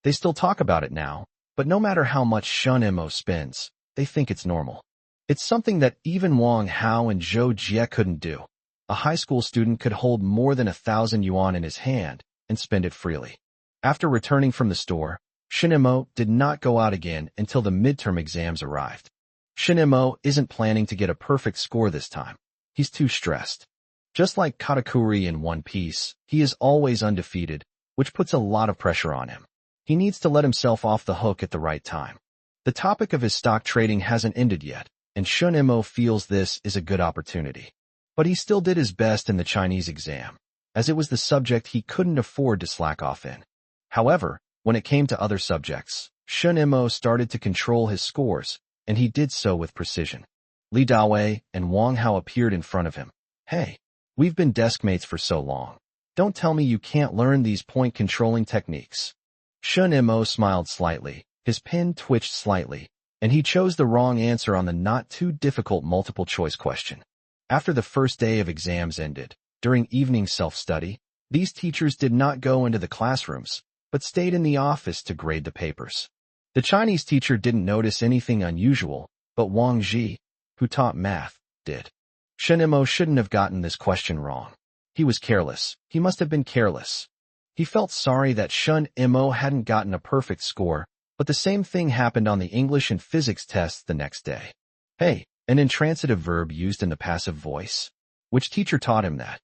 They still talk about it now, but no matter how much Shun Imo spends, they think it's normal. It's something that even Wang Hao and Zhou Jie couldn't do. A high school student could hold more than 1,000 yuan in his hand and spend it freely. After returning from the store, Shun Imo did not go out again until the midterm exams arrived. Shun Imo isn't planning to get a perfect score this time. He's too stressed. Just like Katakuri in One Piece, he is always undefeated, which puts a lot of pressure on him. He needs to let himself off the hook at the right time. The topic of his stock trading hasn't ended yet, and Shun Imo feels this is a good opportunity. But he still did his best in the Chinese exam, as it was the subject he couldn't afford to slack off in. However, when it came to other subjects, Shun Imo started to control his scores, and he did so with precision. Li Dawei and Wang Hao appeared in front of him. "Hey, we've been desk mates for so long. Don't tell me you can't learn these point-controlling techniques." Shun Imo smiled slightly, his pen twitched slightly, and he chose the wrong answer on the not-too-difficult multiple-choice question. After the first day of exams ended, during evening self-study, these teachers did not go into the classrooms, but stayed in the office to grade the papers. The Chinese teacher didn't notice anything unusual, but Wang Ji, who taught math, did. Shun Imo shouldn't have gotten this question wrong. He was careless. He must have been careless. He felt sorry that Shun Imo hadn't gotten a perfect score, but the same thing happened on the English and physics tests the next day. "Hey, an intransitive verb used in the passive voice? Which teacher taught him that?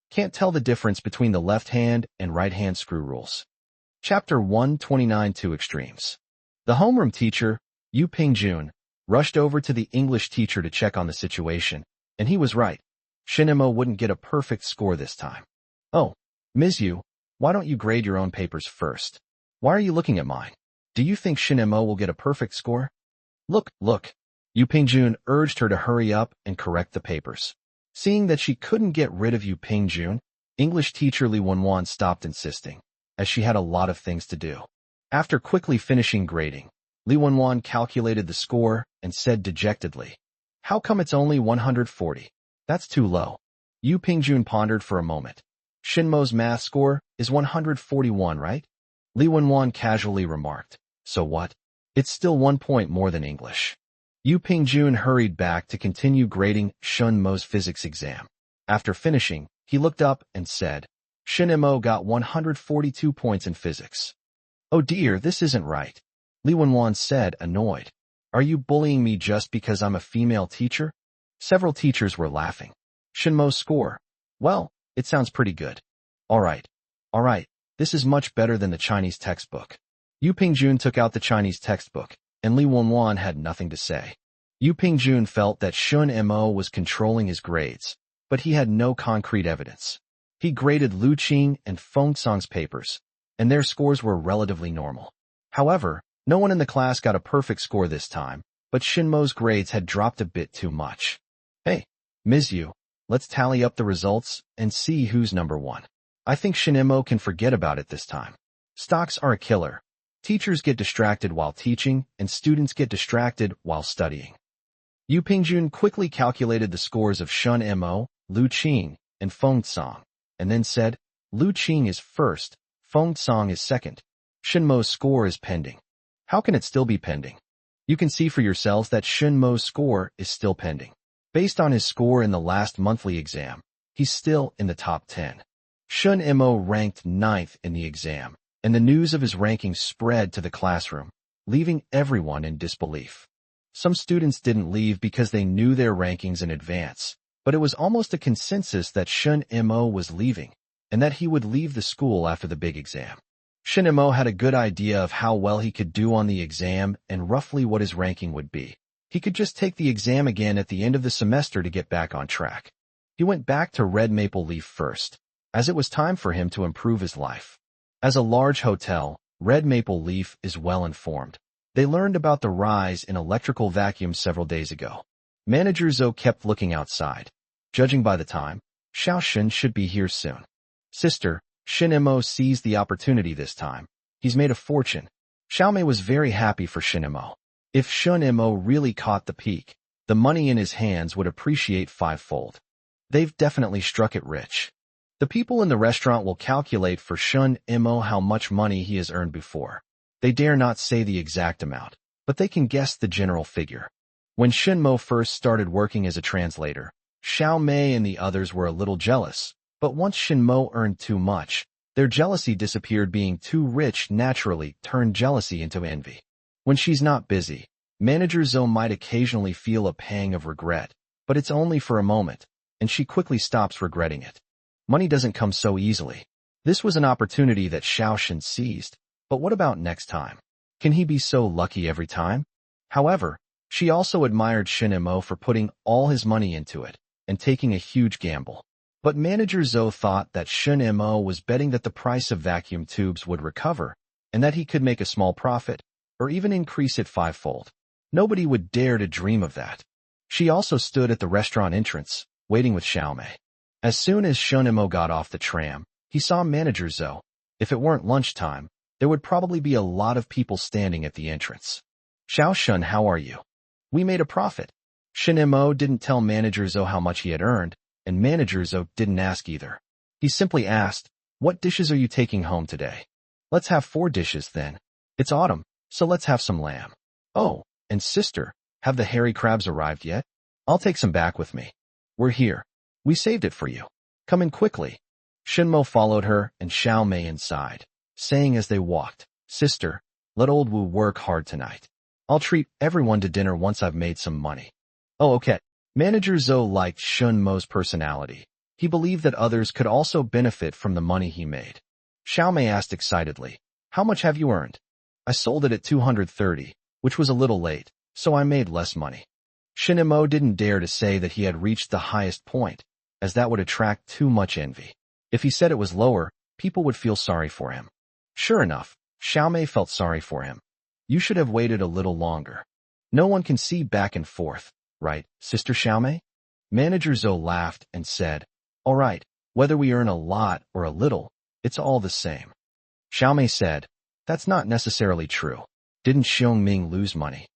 Can't tell the difference between the left hand and right hand screw rules." Chapter 129 Two Extremes. The homeroom teacher, Yu Pingjun, rushed over to the English teacher to check on the situation, and he was right. Shun Imo wouldn't get a perfect score this time. "Oh, Ms. Yu, why don't you grade your own papers first? Why are you looking at mine? Do you think Shun Imo will get a perfect score?" Look. Yu Pingjun urged her to hurry up and correct the papers. Seeing that she couldn't get rid of Yu Pingjun, English teacher Li Wenwan stopped insisting, as she had a lot of things to do. After quickly finishing grading, Li Wenwan calculated the score and said dejectedly, "How come it's only 140? That's too low." Yu Pingjun pondered for a moment. "Shinmo's math score is 141, right?" Li Wenwan casually remarked. "So what? It's still 1 point more than English." Yu Pingjun hurried back to continue grading Shun Mo's physics exam. After finishing, he looked up and said, "Shun Mo got 142 points in physics." "Oh dear, this isn't right," Li Wenwan said, annoyed. "Are you bullying me just because I'm a female teacher?" Several teachers were laughing. Shinmo's score. Well, it sounds pretty good. All right. All right. This is much better than the Chinese textbook. Yu Pingjun took out the Chinese textbook, and Li Wenwan had nothing to say. Yu Pingjun felt that Shun Mo was controlling his grades, but he had no concrete evidence. He graded Lu Qing and Feng Song's papers, and their scores were relatively normal. However, no one in the class got a perfect score this time, but Shinmo's grades had dropped a bit too much. Hey, Ms. Yu, let's tally up the results and see who's number one. I think Shinmo can forget about it this time. Stocks are a killer. Teachers get distracted while teaching, and students get distracted while studying. Yu Pingjun quickly calculated the scores of Shun Mo, Lu Qing, and Feng Song, and then said, Lu Qing is first, Feng Song is second. Shinmo's score is pending. How can it still be pending? You can see for yourselves that Shinmo's score is still pending. Based on his score in the last monthly exam, he's still in the top 10. Shun Mo ranked 9th in the exam, and the news of his ranking spread to the classroom, leaving everyone in disbelief. Some students didn't leave because they knew their rankings in advance, but it was almost a consensus that Shun Mo was leaving, and that he would leave the school after the big exam. Shun Mo had a good idea of how well he could do on the exam and roughly what his ranking would be. He could just take the exam again at the end of the semester to get back on track. He went back to Red Maple Leaf first, as it was time for him to improve his life. As a large hotel, Red Maple Leaf is well informed. They learned about the rise in electrical vacuums several days ago. Manager Zhou kept looking outside. Judging by the time, Xiaoxun should be here soon. Sister, Shin Mo seized the opportunity this time. He's made a fortune. Xiaomei was very happy for Shin Mo. If Shun Mo really caught the peak, the money in his hands would appreciate fivefold. They've definitely struck it rich. The people in the restaurant will calculate for Shun Mo how much money he has earned before. They dare not say the exact amount, but they can guess the general figure. When Shin Mo first started working as a translator, Xiao Mei and the others were a little jealous, but once Shin Mo earned too much, their jealousy disappeared. Being too rich naturally turned jealousy into envy. When she's not busy, Manager Zhou might occasionally feel a pang of regret, but it's only for a moment, and she quickly stops regretting it. Money doesn't come so easily. This was an opportunity that Xiaoxun seized, but what about next time? Can he be so lucky every time? However, she also admired Shin Mo for putting all his money into it and taking a huge gamble. But Manager Zhou thought that Shin Mo was betting that the price of vacuum tubes would recover and that he could make a small profit, or even increase it fivefold. Nobody would dare to dream of that. She also stood at the restaurant entrance, waiting with Xiaomei. As soon as Shun Mo got off the tram, he saw Manager Zhou. If it weren't lunchtime, there would probably be a lot of people standing at the entrance. Xiaoxun, how are you? We made a profit. Shin Mo didn't tell Manager Zhou how much he had earned, and Manager Zhou didn't ask either. He simply asked, what dishes are you taking home today? Let's have 4 dishes then. It's autumn, so let's have some lamb. Oh, and sister, have the hairy crabs arrived yet? I'll take some back with me. We're here. We saved it for you. Come in quickly. Shinmo followed her and Xiao Mei inside, saying as they walked, Sister, let old Wu work hard tonight. I'll treat everyone to dinner once I've made some money. Oh, okay. Manager Zhou liked Shun Mo's personality. He believed that others could also benefit from the money he made. Xiao Mei asked excitedly, how much have you earned? I sold it at 230, which was a little late, so I made less money. Shin Mo didn't dare to say that he had reached the highest point, as that would attract too much envy. If he said it was lower, people would feel sorry for him. Sure enough, Xiao Mei felt sorry for him. You should have waited a little longer. No one can see back and forth, right, Sister Xiao Mei? Manager Zhou laughed and said, all right, whether we earn a lot or a little, it's all the same. Xiao Mei said, that's not necessarily true. Didn't Xiong Ming lose money?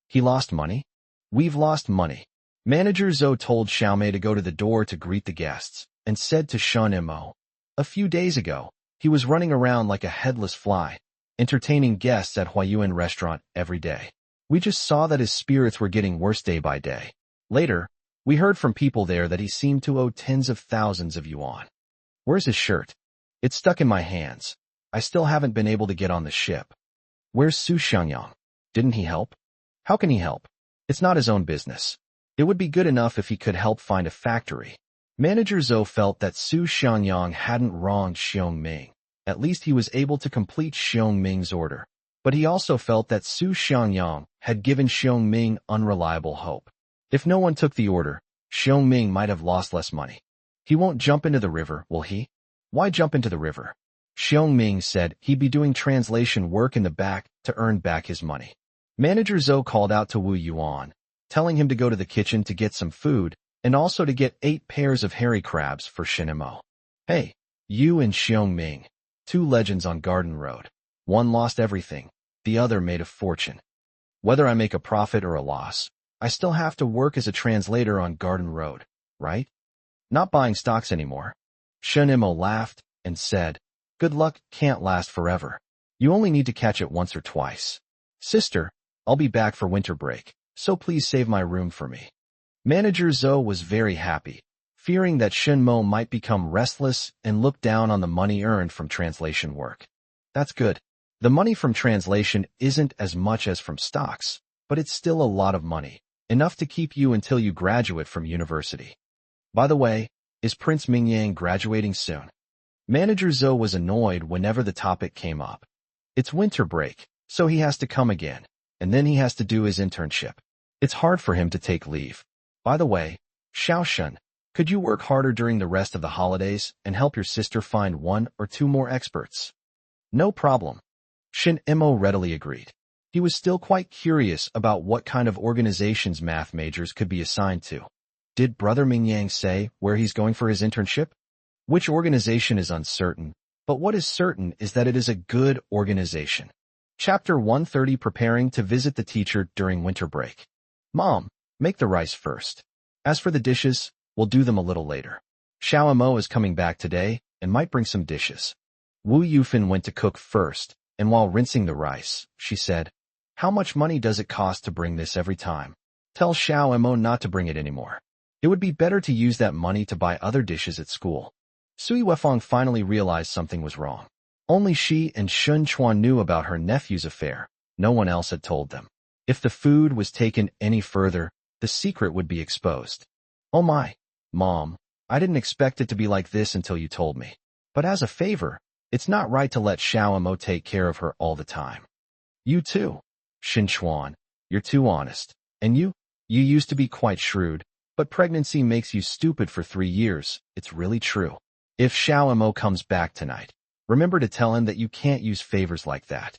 He lost money? We've lost money. Manager Zhou told Xiao Mei to go to the door to greet the guests, and said to Shun Mo, a few days ago, he was running around like a headless fly, entertaining guests at Huayuan restaurant every day. We just saw that his spirits were getting worse day by day. Later, we heard from people there that he seemed to owe tens of thousands of yuan. Where's his shirt? It's stuck in my hands. I still haven't been able to get on the ship. Where's Su Xiangyang? Didn't he help? How can he help? It's not his own business. It would be good enough if he could help find a factory. Manager Zhou felt that Su Xiangyang hadn't wronged Xiong Ming. At least he was able to complete Xiong Ming's order. But he also felt that Su Xiangyang had given Xiong Ming unreliable hope. If no one took the order, Xiong Ming might have lost less money. He won't jump into the river, will he? Why jump into the river? Xiong Ming said he'd be doing translation work in the back to earn back his money. Manager Zhou called out to Wu Yuan, telling him to go to the kitchen to get some food and also to get 8 pairs of hairy crabs for Shinimo. Hey, you and Xiong Ming, 2 legends on Garden Road. One lost everything, the other made a fortune. Whether I make a profit or a loss, I still have to work as a translator on Garden Road, right? Not buying stocks anymore. Shinimo laughed and said, good luck can't last forever. You only need to catch it once or twice. Sister, I'll be back for winter break, so please save my room for me. Manager Zhou was very happy, fearing that Shinmo might become restless and look down on the money earned from translation work. That's good. The money from translation isn't as much as from stocks, but it's still a lot of money, enough to keep you until you graduate from university. By the way, is Prince Mingyang graduating soon? Manager Zhou was annoyed whenever the topic came up. It's winter break, so he has to come again, and then he has to do his internship. It's hard for him to take leave. By the way, Xiaoshun, could you work harder during the rest of the holidays and help your sister find 1 or 2 more experts? No problem. Shin Imo readily agreed. He was still quite curious about what kind of organizations math majors could be assigned to. Did Brother Mingyang say where he's going for his internship? Which organization is uncertain, but what is certain is that it is a good organization. Chapter 130 Preparing to visit the teacher during winter break. Mom, make the rice first. As for the dishes, we'll do them a little later. Xiao Mo is coming back today and might bring some dishes. Wu Yufin went to cook first, and while rinsing the rice, she said, how much money does it cost to bring this every time? Tell Xiao Mo not to bring it anymore. It would be better to use that money to buy other dishes at school. Sui Wefang finally realized something was wrong. Only she and Shun Chuan knew about her nephew's affair. No one else had told them. If the food was taken any further, the secret would be exposed. Oh my, Mom, I didn't expect it to be like this until you told me. But as a favor, it's not right to let Xiao Mo take care of her all the time. You too, Shin Chuan, you're too honest. And you used to be quite shrewd, but pregnancy makes you stupid for 3 years, it's really true. If Xiao Mo comes back tonight, remember to tell him that you can't use favors like that.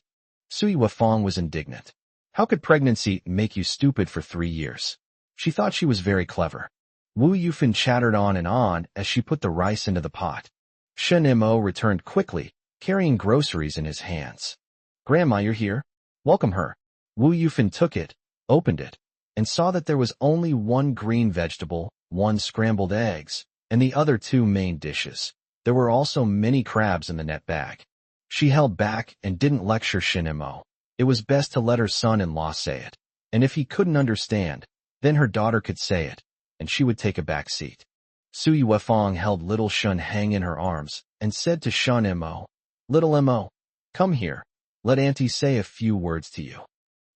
Sui Wefang was indignant. How could pregnancy make you stupid for 3 years? She thought she was very clever. Wu Yufin chattered on as she put the rice into the pot. Shen Mo returned quickly, carrying groceries in his hands. Grandma, you're here? Welcome her. Wu Yufin took it, opened it, and saw that there was only 1 green vegetable, 1 scrambled eggs, and the other 2 main dishes. There were also many crabs in the net bag. She held back and didn't lecture Shinimo. It was best to let her son-in-law say it. And if he couldn't understand, then her daughter could say it, and she would take a back seat. Sui Wefang held little Shun Hang in her arms and said to Shun Mo, Little Mo, come here. Let Auntie say a few words to you.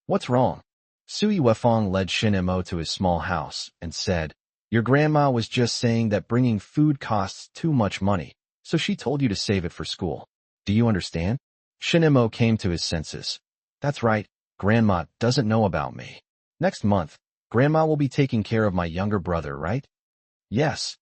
What's wrong? Sui Wefang led Shin Mo to his small house and said, your grandma was just saying that bringing food costs too much money, so she told you to save it for school. Do you understand? Shin Mo came to his senses. That's right, Grandma doesn't know about me. Next month, Grandma will be taking care of my younger brother, right? Yes.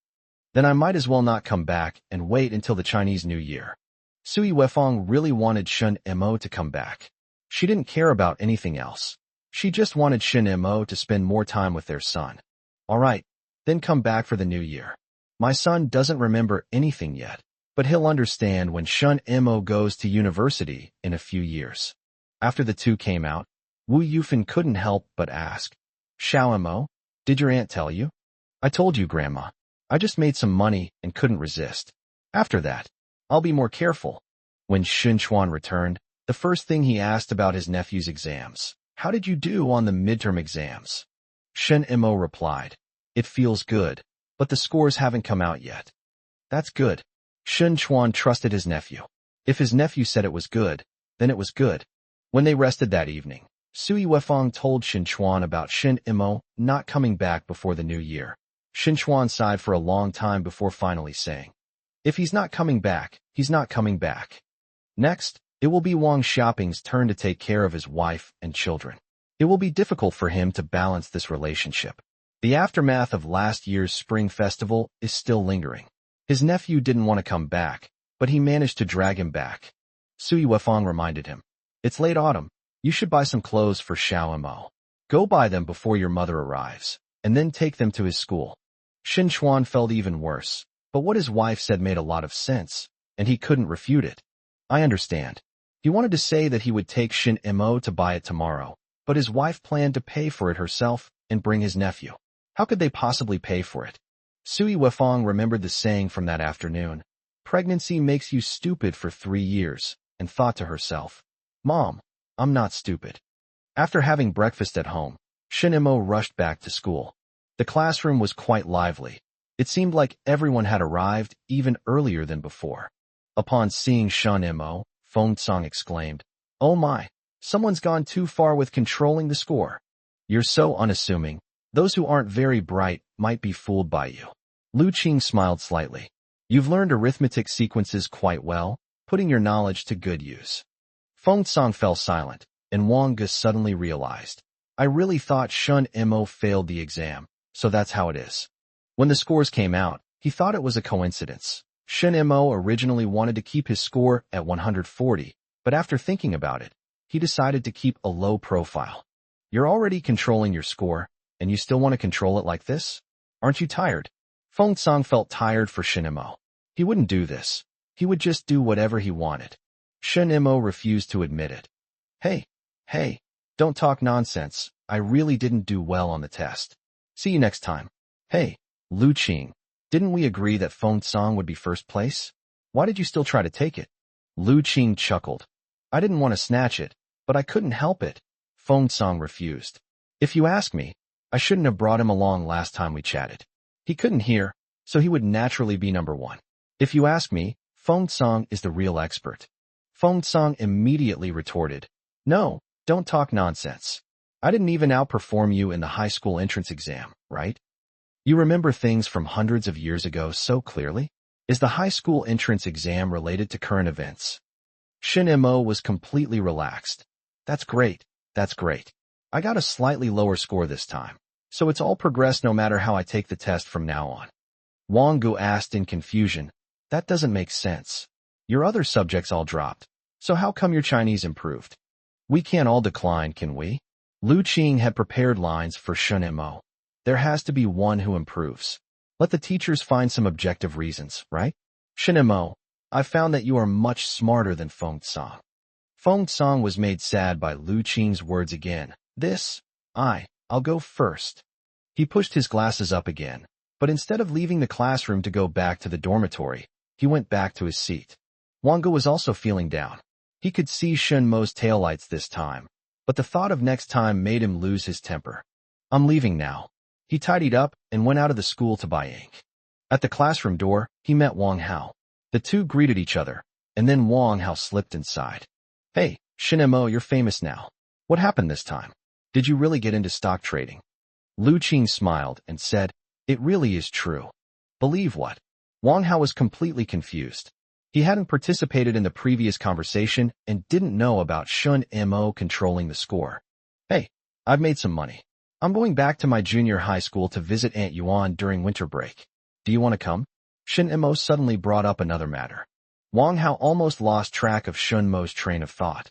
Then I might as well not come back and wait until the Chinese New Year. Sui Wefang really wanted Shun Mo to come back. She didn't care about anything else. She just wanted Shin Mo to spend more time with their son. All right, then come back for the new year. My son doesn't remember anything yet, but he'll understand when Shun Mo goes to university in a few years. After the 2 came out, Wu Yufin couldn't help but ask, Xiao Mo, did your aunt tell you? I told you, Grandma. I just made some money and couldn't resist. After that, I'll be more careful. When Shin Chuan returned, the first thing he asked about his nephew's exams. How did you do on the midterm exams? Shin Mo replied, it feels good, but the scores haven't come out yet. That's good. Shin Chuan trusted his nephew. If his nephew said it was good, then it was good. When they rested that evening, Sui Wefang told Shin Chuan about Shin Imo not coming back before the new year. Shin Chuan sighed for a long time before finally saying, "If he's not coming back, he's not coming back." Next, it will be Wang Xiaoping's turn to take care of his wife and children. It will be difficult for him to balance this relationship. The aftermath of last year's spring festival is still lingering. His nephew didn't want to come back, but he managed to drag him back. Sui Wefang reminded him, "It's late autumn. You should buy some clothes for Xiao Mo. Go buy them before your mother arrives, and then take them to his school." Shin Chuan felt even worse, but what his wife said made a lot of sense, and he couldn't refute it. "I understand." He wanted to say that he would take Shin Mo to buy it tomorrow, but his wife planned to pay for it herself and bring his nephew. How could they possibly pay for it? Sui Wefang remembered the saying from that afternoon, "Pregnancy makes you stupid for 3 years," and thought to herself, "Mom, I'm not stupid." After having breakfast at home, Shin Mo rushed back to school. The classroom was quite lively. It seemed like everyone had arrived even earlier than before. Upon seeing Shin Mo, Feng Song exclaimed, "Oh my, someone's gone too far with controlling the score. You're so unassuming. Those who aren't very bright might be fooled by you." Lu Qing smiled slightly. "You've learned arithmetic sequences quite well, putting your knowledge to good use." Feng Song fell silent, and Wang Ge suddenly realized, "I really thought Shin Mo failed the exam, so that's how it is." When the scores came out, he thought it was a coincidence. Shin Mo originally wanted to keep his score at 140, but after thinking about it, he decided to keep a low profile. "You're already controlling your score, and you still want to control it like this? Aren't you tired?" Feng Song felt tired for Shin Mo. He wouldn't do this. He would just do whatever he wanted. Shin Mo refused to admit it. Hey, don't talk nonsense. I really didn't do well on the test. See you next time." "Hey, Lu Qing, didn't we agree that Feng Song would be first place? Why did you still try to take it?" Lu Qing chuckled. "I didn't want to snatch it, but I couldn't help it." Feng Song refused. "If you ask me, I shouldn't have brought him along last time we chatted. He couldn't hear, so he would naturally be number one. If you ask me, Feng Song is the real expert." Feng Song immediately retorted, "No, don't talk nonsense. I didn't even outperform you in the high school entrance exam, right? You remember things from hundreds of years ago so clearly? Is the high school entrance exam related to current events?" Shin Mo was completely relaxed. That's great. I got a slightly lower score this time, so it's all progress no matter how I take the test from now on." Wang Gu asked in confusion, "That doesn't make sense. Your other subjects all dropped, so how come your Chinese improved?" "We can't all decline, can we?" Lu Qing had prepared lines for Shin Mo. "There has to be one who improves. Let the teachers find some objective reasons, right? Shin Mo, I've found that you are much smarter than Feng Song." Feng Song was made sad by Lu Qing's words again. I'll go first." He pushed his glasses up again, but instead of leaving the classroom to go back to the dormitory, he went back to his seat. Wang Ge was also feeling down. He could see Shin Mo's taillights this time, but the thought of next time made him lose his temper. "I'm leaving now." He tidied up and went out of the school to buy ink. At the classroom door, he met Wang Hao. The two greeted each other, and then Wang Hao slipped inside. "Hey, Shin Mo, you're famous now. What happened this time? Did you really get into stock trading?" Lu Qing smiled and said, "It really is true." "Believe what?" Wang Hao was completely confused. He hadn't participated in the previous conversation and didn't know about Shin Mo controlling the score. "Hey, I've made some money. I'm going back to my junior high school to visit Aunt Yuan during winter break. Do you want to come?" Shin Mo suddenly brought up another matter. Wang Hao almost lost track of Shin Mo's train of thought.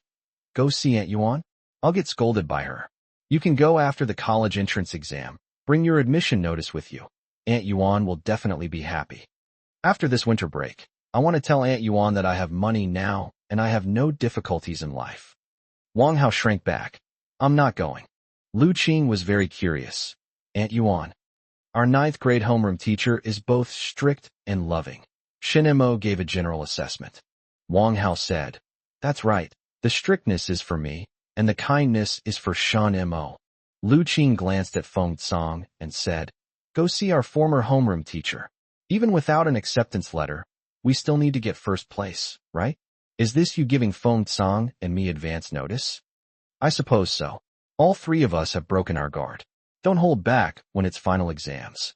"Go see Aunt Yuan? I'll get scolded by her. You can go after the college entrance exam. Bring your admission notice with you. Aunt Yuan will definitely be happy. After this winter break, I want to tell Aunt Yuan that I have money now and I have no difficulties in life." Wang Hao shrank back. "I'm not going." Lu Qing was very curious. "Aunt Yuan, our 9th grade homeroom teacher is both strict and loving." Shin Mo gave a general assessment. Wang Hao said, "That's right. The strictness is for me, and the kindness is for Shin Mo." Lu Qing glanced at Feng Song and said, "Go see our former homeroom teacher. Even without an acceptance letter, we still need to get first place, right? Is this you giving Feng Song and me advance notice?" "I suppose so." All three of us have broken our guard. Don't hold back when it's final exams.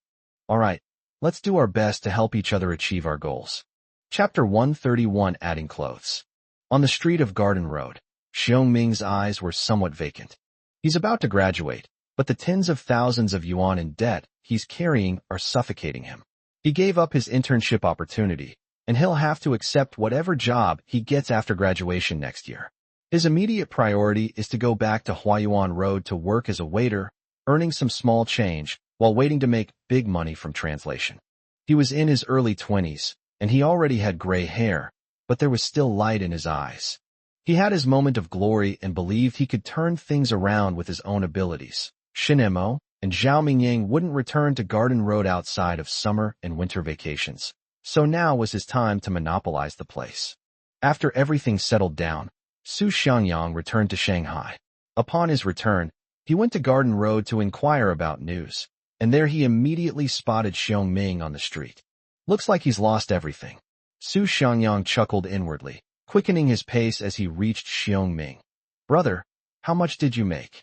All right, let's do our best to help each other achieve our goals. Chapter 131, Adding Clothes. On the street of Garden Road, Xiongming's eyes were somewhat vacant. He's about to graduate, but the tens of thousands of yuan in debt he's carrying are suffocating him. He gave up his internship opportunity, and he'll have to accept whatever job he gets after graduation next year. His immediate priority is to go back to Huayuan Road to work as a waiter, earning some small change while waiting to make big money from translation. He was in his early 20s, and he already had gray hair, but there was still light in his eyes. He had his moment of glory and believed he could turn things around with his own abilities. Shinemo and Zhao Mingyang wouldn't return to Garden Road outside of summer and winter vacations, so now was his time to monopolize the place. After everything settled down, Su Xiangyang returned to Shanghai. Upon his return, he went to Garden Road to inquire about news, and there he immediately spotted Xiongming on the street. Looks like he's lost everything. Su Xiangyang chuckled inwardly, quickening his pace as he reached Xiongming. Brother, how much did you make?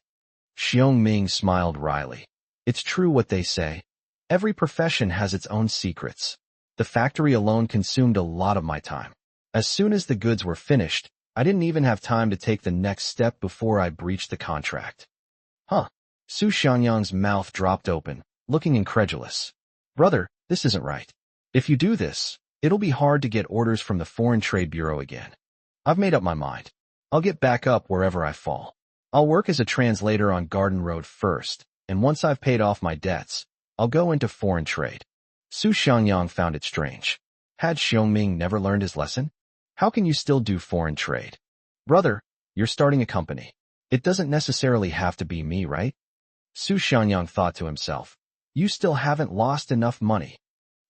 Xiongming smiled wryly. It's true what they say. Every profession has its own secrets. The factory alone consumed a lot of my time. As soon as the goods were finished, I didn't even have time to take the next step before I breached the contract. Huh? Su Xiangyang's mouth dropped open, looking incredulous. Brother, this isn't right. If you do this, it'll be hard to get orders from the Foreign Trade Bureau again. I've made up my mind. I'll get back up wherever I fall. I'll work as a translator on Garden Road first, and once I've paid off my debts, I'll go into foreign trade. Su Xiangyang found it strange. Had Xiongming never learned his lesson? How can you still do foreign trade? Brother, you're starting a company. It doesn't necessarily have to be me, right? Su Xiangyang thought to himself. You still haven't lost enough money.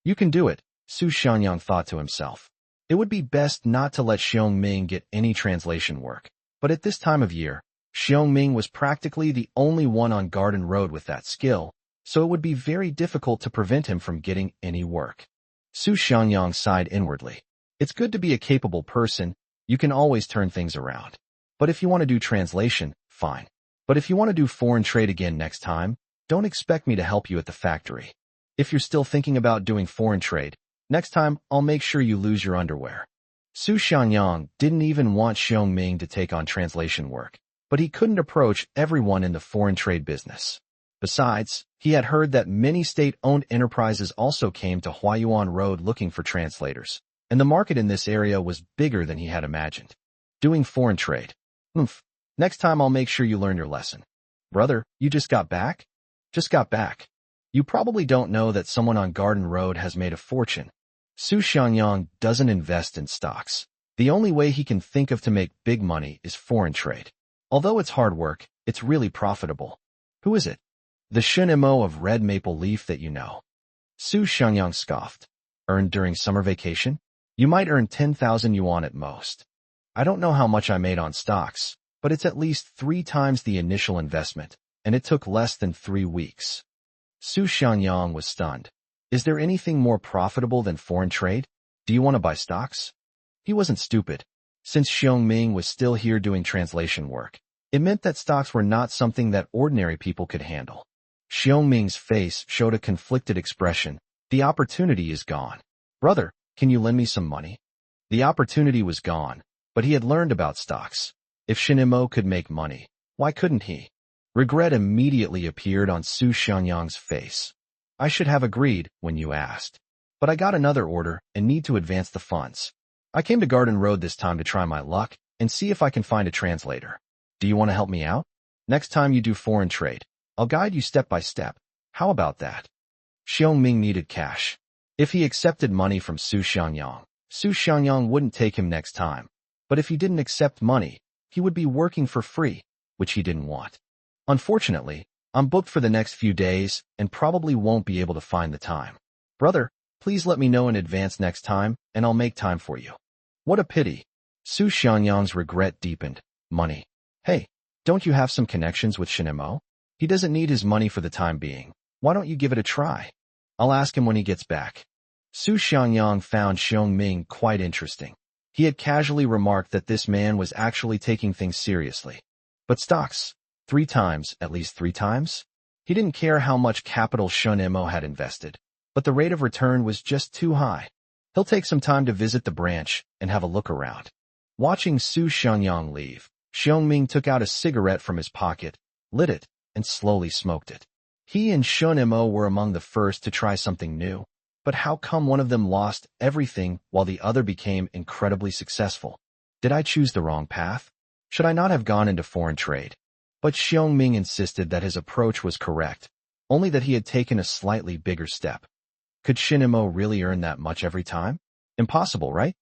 You can do it, Su Xiangyang thought to himself. It would be best not to let Xiongming get any translation work. But at this time of year, Xiongming was practically the only one on Garden Road with that skill, so it would be very difficult to prevent him from getting any work. Su Xiangyang sighed inwardly. It's good to be a capable person. You can always turn things around. But if you want to do translation, fine. But if you want to do foreign trade again next time, don't expect me to help you at the factory. If you're still thinking about doing foreign trade, next time I'll make sure you lose your underwear. Su Xiangyang didn't even want Xiongming to take on translation work, but he couldn't approach everyone in the foreign trade business. Besides, he had heard that many state-owned enterprises also came to Huayuan Road looking for translators, and the market in this area was bigger than he had imagined. Doing foreign trade. Next time I'll make sure you learn your lesson. Brother, you just got back? Just got back. You probably don't know that someone on Garden Road has made a fortune. Su Xiangyang doesn't invest in stocks. The only way he can think of to make big money is foreign trade. Although it's hard work, it's really profitable. Who is it? The Shinemo of red maple leaf that you know. Su Xiangyang scoffed. Earned during summer vacation? You might earn 10,000 yuan at most. I don't know how much I made on stocks, but it's at least 3 times the initial investment, and it took less than 3 weeks. Su Xiangyang was stunned. Is there anything more profitable than foreign trade? Do you want to buy stocks? He wasn't stupid. Since Xiongming was still here doing translation work, it meant that stocks were not something that ordinary people could handle. Xiongming's face showed a conflicted expression. The opportunity is gone. Brother, can you lend me some money? The opportunity was gone, but he had learned about stocks. If Shinemo could make money, why couldn't he? Regret immediately appeared on Su Xiangyang's face. I should have agreed when you asked. But I got another order and need to advance the funds. I came to Garden Road this time to try my luck and see if I can find a translator. Do you want to help me out? Next time you do foreign trade, I'll guide you step by step. How about that? Xiongming needed cash. If he accepted money from Su Xiangyang wouldn't take him next time. But if he didn't accept money, he would be working for free, which he didn't want. Unfortunately, I'm booked for the next few days and probably won't be able to find the time. Brother, please let me know in advance next time and I'll make time for you. What a pity. Su Xiangyang's regret deepened. Money. Hey, don't you have some connections with Shinemo? He doesn't need his money for the time being. Why don't you give it a try? I'll ask him when he gets back. Su Xiangyang found Xiongming quite interesting. He had casually remarked that this man was actually taking things seriously. But stocks? 3 times, at least 3 times? He didn't care how much capital Shun Mo had invested, but the rate of return was just too high. He'll take some time to visit the branch and have a look around. Watching Su Xiangyang leave, Xiongming took out a cigarette from his pocket, lit it, and slowly smoked it. He and Shun Mo were among the first to try something new, but how come one of them lost everything while the other became incredibly successful? Did I choose the wrong path? Should I not have gone into foreign trade? But Xiongming insisted that his approach was correct, only that he had taken a slightly bigger step. Could Shin Mo really earn that much every time? Impossible, right?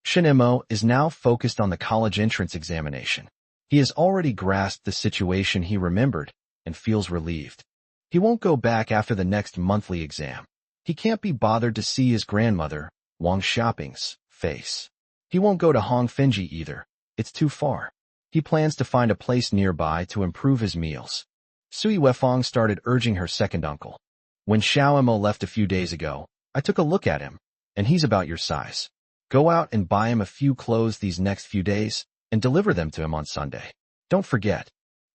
Shin Mo is now focused on the college entrance examination. He has already grasped the situation he remembered and feels relieved. He won't go back after the next monthly exam. He can't be bothered to see his grandmother, Wang Xiaoping's, face. He won't go to Hongfenji either. It's too far. He plans to find a place nearby to improve his meals. Sui Wefang started urging her second uncle. When Xiao Mo left a few days ago, I took a look at him, and he's about your size. Go out and buy him a few clothes these next few days, and deliver them to him on Sunday. Don't forget.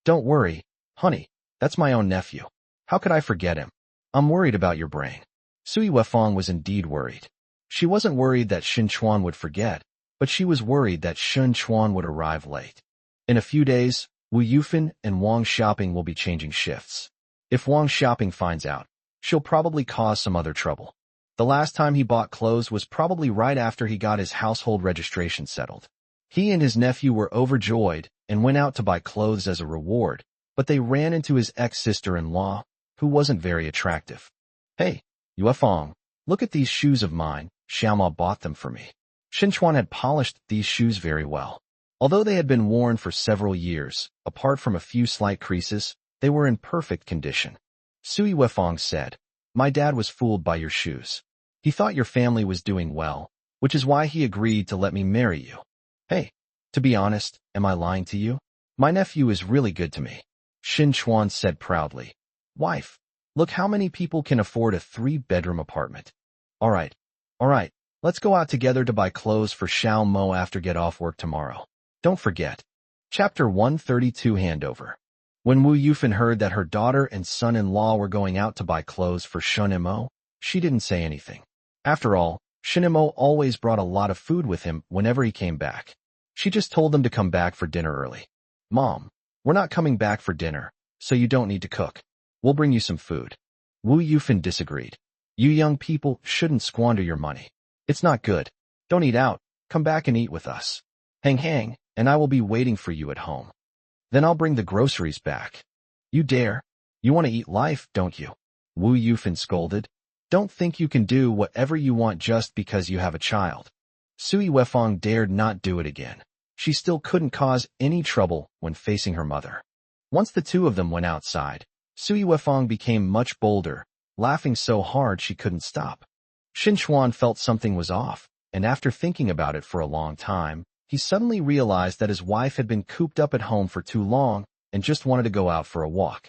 Don't worry, honey, that's my own nephew. How could I forget him? I'm worried about your brain. Sui Wefang was indeed worried. She wasn't worried that Shin Chuan would forget, but she was worried that Shin Chuan would arrive late. In a few days, Wu Yufan and Wang Xiaoping will be changing shifts. If Wang Xiaoping finds out, she'll probably cause some other trouble. The last time he bought clothes was probably right after he got his household registration settled. He and his nephew were overjoyed and went out to buy clothes as a reward, but they ran into his ex-sister-in-law, who wasn't very attractive. Hey, Yuefang, look at these shoes of mine. Xiaoma bought them for me. Shin Chuan had polished these shoes very well. Although they had been worn for several years, apart from a few slight creases, they were in perfect condition. Sui Wefang said, My dad was fooled by your shoes. He thought your family was doing well, which is why he agreed to let me marry you. Hey, to be honest, am I lying to you? My nephew is really good to me. Shin Chuan said proudly. Wife, look how many people can afford a 3-bedroom apartment. All right, let's go out together to buy clothes for Xiao Mo after get off work tomorrow. Don't forget. Chapter 132 Handover. When Wu Yufan heard that her daughter and son-in-law were going out to buy clothes for Shun Mo, she didn't say anything. After all, Shin Mo always brought a lot of food with him whenever he came back. She just told them to come back for dinner early. Mom, we're not coming back for dinner, so you don't need to cook. We'll bring you some food. Wu Yufan disagreed. You young people shouldn't squander your money. It's not good. Don't eat out. Come back and eat with us. Hang, and I will be waiting for you at home. Then I'll bring the groceries back. You dare? You want to eat life, don't you? Wu Yufan scolded. Don't think you can do whatever you want just because you have a child. Sui Wefang dared not do it again. She still couldn't cause any trouble when facing her mother. Once the two of them went outside, Sui Wefang became much bolder, laughing so hard she couldn't stop. Shin Chuan felt something was off, and after thinking about it for a long time, he suddenly realized that his wife had been cooped up at home for too long and just wanted to go out for a walk.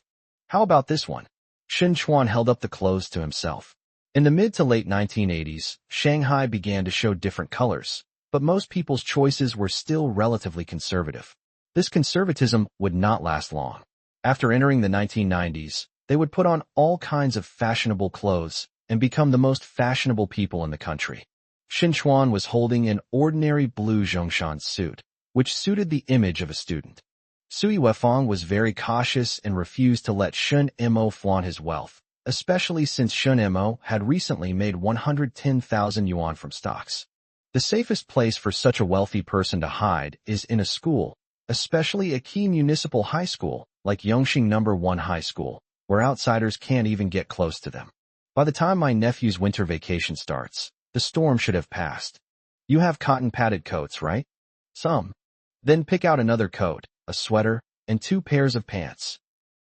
How about this one? Shin Chuan held up the clothes to himself. In the mid to late 1980s, Shanghai began to show different colors, but most people's choices were still relatively conservative. This conservatism would not last long. After entering the 1990s, they would put on all kinds of fashionable clothes and become the most fashionable people in the country. Shin Chuan was holding an ordinary blue Zhongshan suit, which suited the image of a student. Sui Wefang was very cautious and refused to let Shun Mo flaunt his wealth, especially since Shun Mo had recently made 110,000 yuan from stocks. The safest place for such a wealthy person to hide is in a school, especially a key municipal high school like Yongxing No. 1 High School, where outsiders can't even get close to them. By the time my nephew's winter vacation starts, the storm should have passed. You have cotton-padded coats, right? Some. Then pick out another coat, a sweater, and 2 pairs of pants.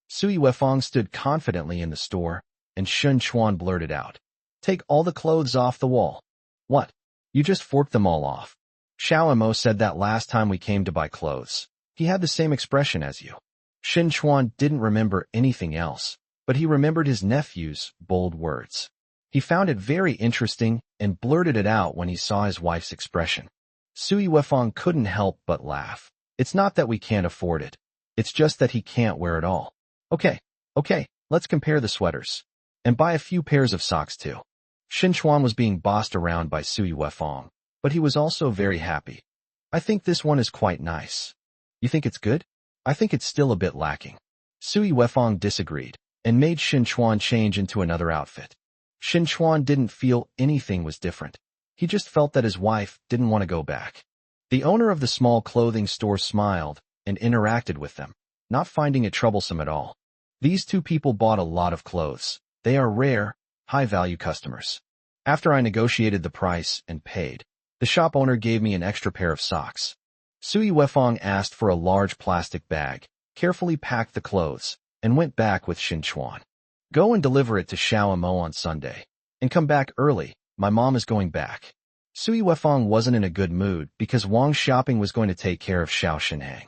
Sui Wefang stood confidently in the store, and Shun Chuan blurted out. Take all the clothes off the wall. What? You just forked them all off. Xiao Mo said that last time we came to buy clothes. He had the same expression as you. Shin Chuan didn't remember anything else, but he remembered his nephew's bold words. He found it very interesting and blurted it out when he saw his wife's expression. Sui Wefang couldn't help but laugh. It's not that we can't afford it. It's just that he can't wear it all. Okay, let's compare the sweaters. And buy a few pairs of socks too. Shin Chuan was being bossed around by Sui Wefong, but he was also very happy. I think this one is quite nice. You think it's good? I think it's still a bit lacking. Sui Wefong disagreed, and made Shin Chuan change into another outfit. Shin Chuan didn't feel anything was different. He just felt that his wife didn't want to go back. The owner of the small clothing store smiled and interacted with them, not finding it troublesome at all. These two people bought a lot of clothes. They are rare, high-value customers. After I negotiated the price and paid, the shop owner gave me an extra pair of socks. Sui Wefong asked for a large plastic bag, carefully packed the clothes, and went back with Shin Chuan. Go and deliver it to Xiao Mo on Sunday. And come back early, my mom is going back. Sui Wefong wasn't in a good mood because Wang Shopping was going to take care of Xiao Shinhang.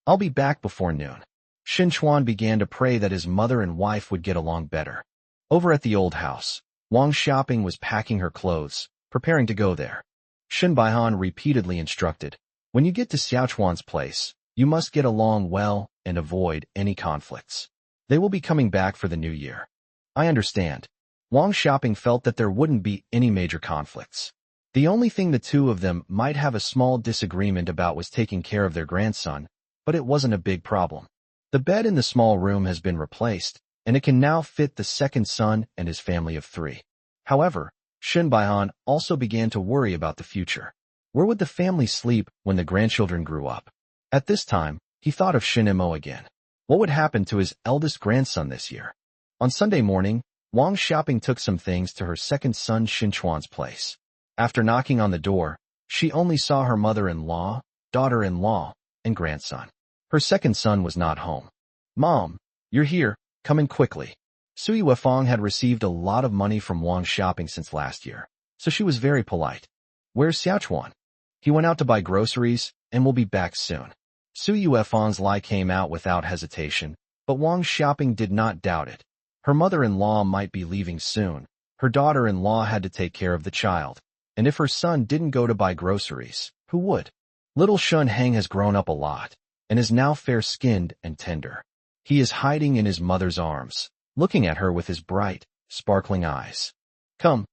I'll be back before noon. Shin Chuan began to pray that his mother and wife would get along better. Over at the old house, Wang Shopping was packing her clothes, preparing to go there. Shin Baihan repeatedly instructed, when you get to Xiao Chuan's place, you must get along well and avoid any conflicts. They will be coming back for the new year. I understand. Wang Shopping felt that there wouldn't be any major conflicts. The only thing the two of them might have a small disagreement about was taking care of their grandson, but it wasn't a big problem. The bed in the small room has been replaced, and it can now fit the second son and his family of 3. However, Shin Baihan also began to worry about the future. Where would the family sleep when the grandchildren grew up? At this time, he thought of Shin Mo again. What would happen to his eldest grandson this year? On Sunday morning, Wang Shopping took some things to her second son Shin Chuan's place. After knocking on the door, she only saw her mother-in-law, daughter-in-law, and grandson. Her second son was not home. Mom, you're here, come in quickly. Sui Wefong had received a lot of money from Wang Shopping since last year, so she was very polite. Where's Xiao Chuan? He went out to buy groceries and will be back soon. Sui Wefong's lie came out without hesitation, but Wang Shopping did not doubt it. Her mother-in-law might be leaving soon. Her daughter-in-law had to take care of the child, and if her son didn't go to buy groceries, who would? Little Shun Heng has grown up a lot, and is now fair-skinned and tender. He is hiding in his mother's arms, looking at her with his bright, sparkling eyes. Come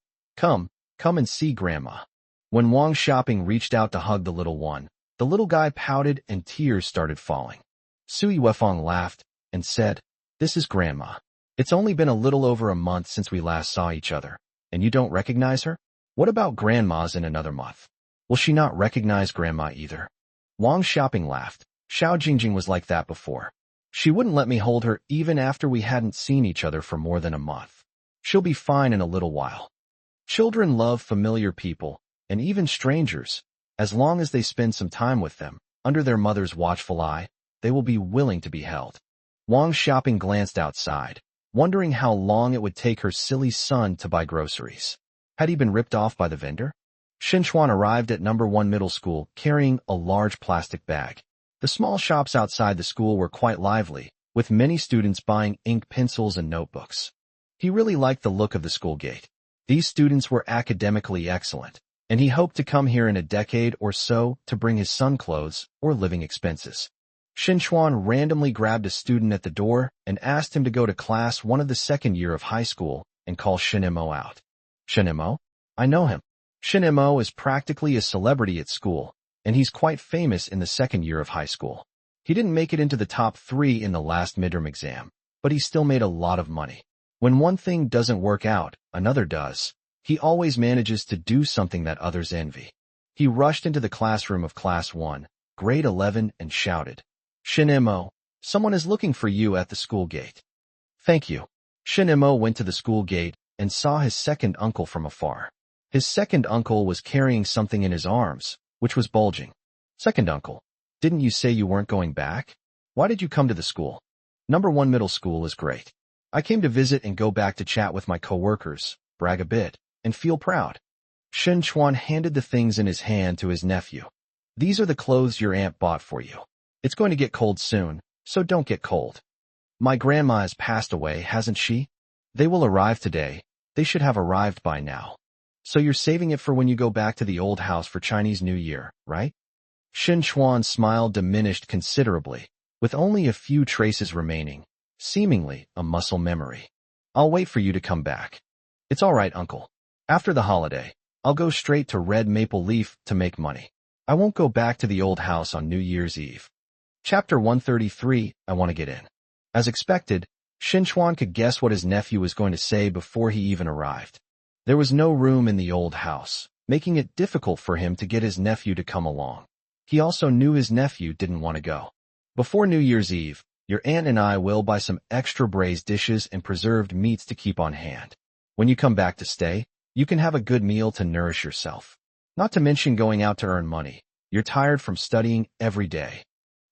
and see Grandma. When Wang Shopping reached out to hug the little one, the little guy pouted and tears started falling. Sui Wefong laughed and said, This is Grandma. It's only been a little over a month since we last saw each other, and you don't recognize her? What about Grandma's in another month? Will she not recognize Grandma either? Wang Shopping laughed. Xiao Jingjing was like that before. She wouldn't let me hold her even after we hadn't seen each other for more than a month. She'll be fine in a little while. Children love familiar people, and even strangers. As long as they spend some time with them, under their mother's watchful eye, they will be willing to be held. Wang Shopping glanced outside, wondering how long it would take her silly son to buy groceries. Had he been ripped off by the vendor? Shin Chuan arrived at number 1 middle school carrying a large plastic bag. The small shops outside the school were quite lively, with many students buying ink pencils and notebooks. He really liked the look of the school gate. These students were academically excellent, and he hoped to come here in a decade or so to bring his son clothes or living expenses. Shin Chuan randomly grabbed a student at the door and asked him to go to class 1 of the second year of high school and call Shin Mo out. Shin Mo? I know him. Shin Mo is practically a celebrity at school, and he's quite famous in the second year of high school. He didn't make it into the top 3 in the last midterm exam, but he still made a lot of money. When one thing doesn't work out, another does. He always manages to do something that others envy. He rushed into the classroom of Class 1, Grade 11, and shouted, Shin Mo, someone is looking for you at the school gate. Thank you. Shin Mo went to the school gate and saw his second uncle from afar. His second uncle was carrying something in his arms, which was bulging. Second uncle, didn't you say you weren't going back? Why did you come to the school? Number 1 middle school is great. I came to visit and go back to chat with my coworkers, brag a bit, and feel proud. Shin Chuan handed the things in his hand to his nephew. These are the clothes your aunt bought for you. It's going to get cold soon, so don't get cold. My grandma has passed away, hasn't she? They will arrive today. They should have arrived by now. So you're saving it for when you go back to the old house for Chinese New Year, right? Shin Chuan's smile diminished considerably, with only a few traces remaining, seemingly a muscle memory. I'll wait for you to come back. It's all right, uncle. After the holiday, I'll go straight to Red Maple Leaf to make money. I won't go back to the old house on New Year's Eve. Chapter 133, I want to get in. As expected, Shinchuan could guess what his nephew was going to say before he even arrived. There was no room in the old house, making it difficult for him to get his nephew to come along. He also knew his nephew didn't want to go. Before New Year's Eve, your aunt and I will buy some extra braised dishes and preserved meats to keep on hand. When you come back to stay, you can have a good meal to nourish yourself. Not to mention going out to earn money. You're tired from studying every day.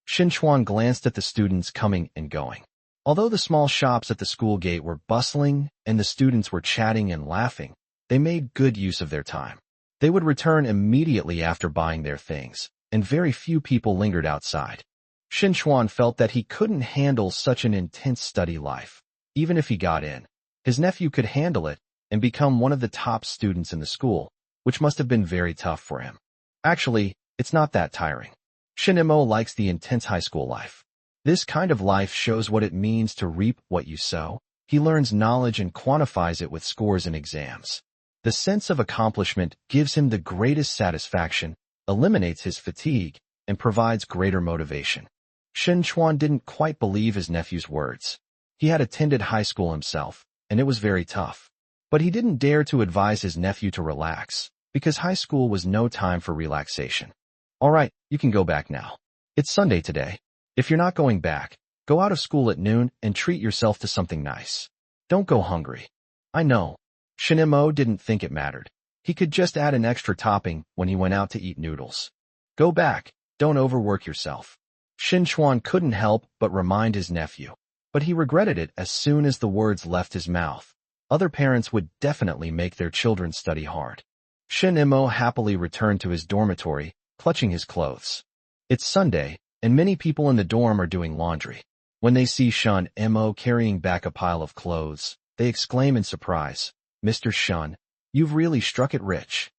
Shinchuan glanced at the students coming and going. Although the small shops at the school gate were bustling and the students were chatting and laughing, they made good use of their time. They would return immediately after buying their things, and very few people lingered outside. Shinchuan felt that he couldn't handle such an intense study life. Even if he got in, his nephew could handle it and become one of the top students in the school, which must have been very tough for him. Actually, it's not that tiring. Shin-mo likes the intense high school life. This kind of life shows what it means to reap what you sow. He learns knowledge and quantifies it with scores and exams. The sense of accomplishment gives him the greatest satisfaction, eliminates his fatigue, and provides greater motivation. Shinchuan didn't quite believe his nephew's words. He had attended high school himself, and it was very tough. But he didn't dare to advise his nephew to relax, because high school was no time for relaxation. All right, you can go back now. It's Sunday today. If you're not going back, go out of school at noon and treat yourself to something nice. Don't go hungry. I know. Shin-mo didn't think it mattered. He could just add an extra topping when he went out to eat noodles. Go back. Don't overwork yourself. Shinchuan couldn't help but remind his nephew, but he regretted it as soon as the words left his mouth. Other parents would definitely make their children study hard. Shin-mo happily returned to his dormitory, clutching his clothes. It's Sunday, and many people in the dorm are doing laundry. When they see Shun-mo carrying back a pile of clothes, they exclaim in surprise, "Mr. Shun, you've really struck it rich.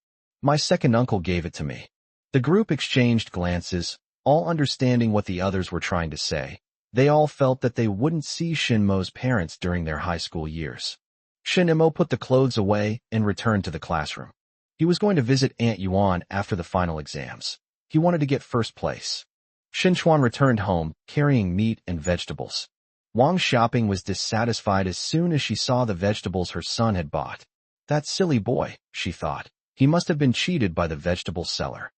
My second uncle gave it to me." The group exchanged glances, all understanding what the others were trying to say. They all felt that they wouldn't see Shin-mo's parents during their high school years. Shin-mo put the clothes away and returned to the classroom. He was going to visit Aunt Yuan after the final exams. He wanted to get first place. Shinchuan returned home, carrying meat and vegetables. Wang Shopping was dissatisfied as soon as she saw the vegetables her son had bought. That silly boy, she thought. He must have been cheated by the vegetable seller.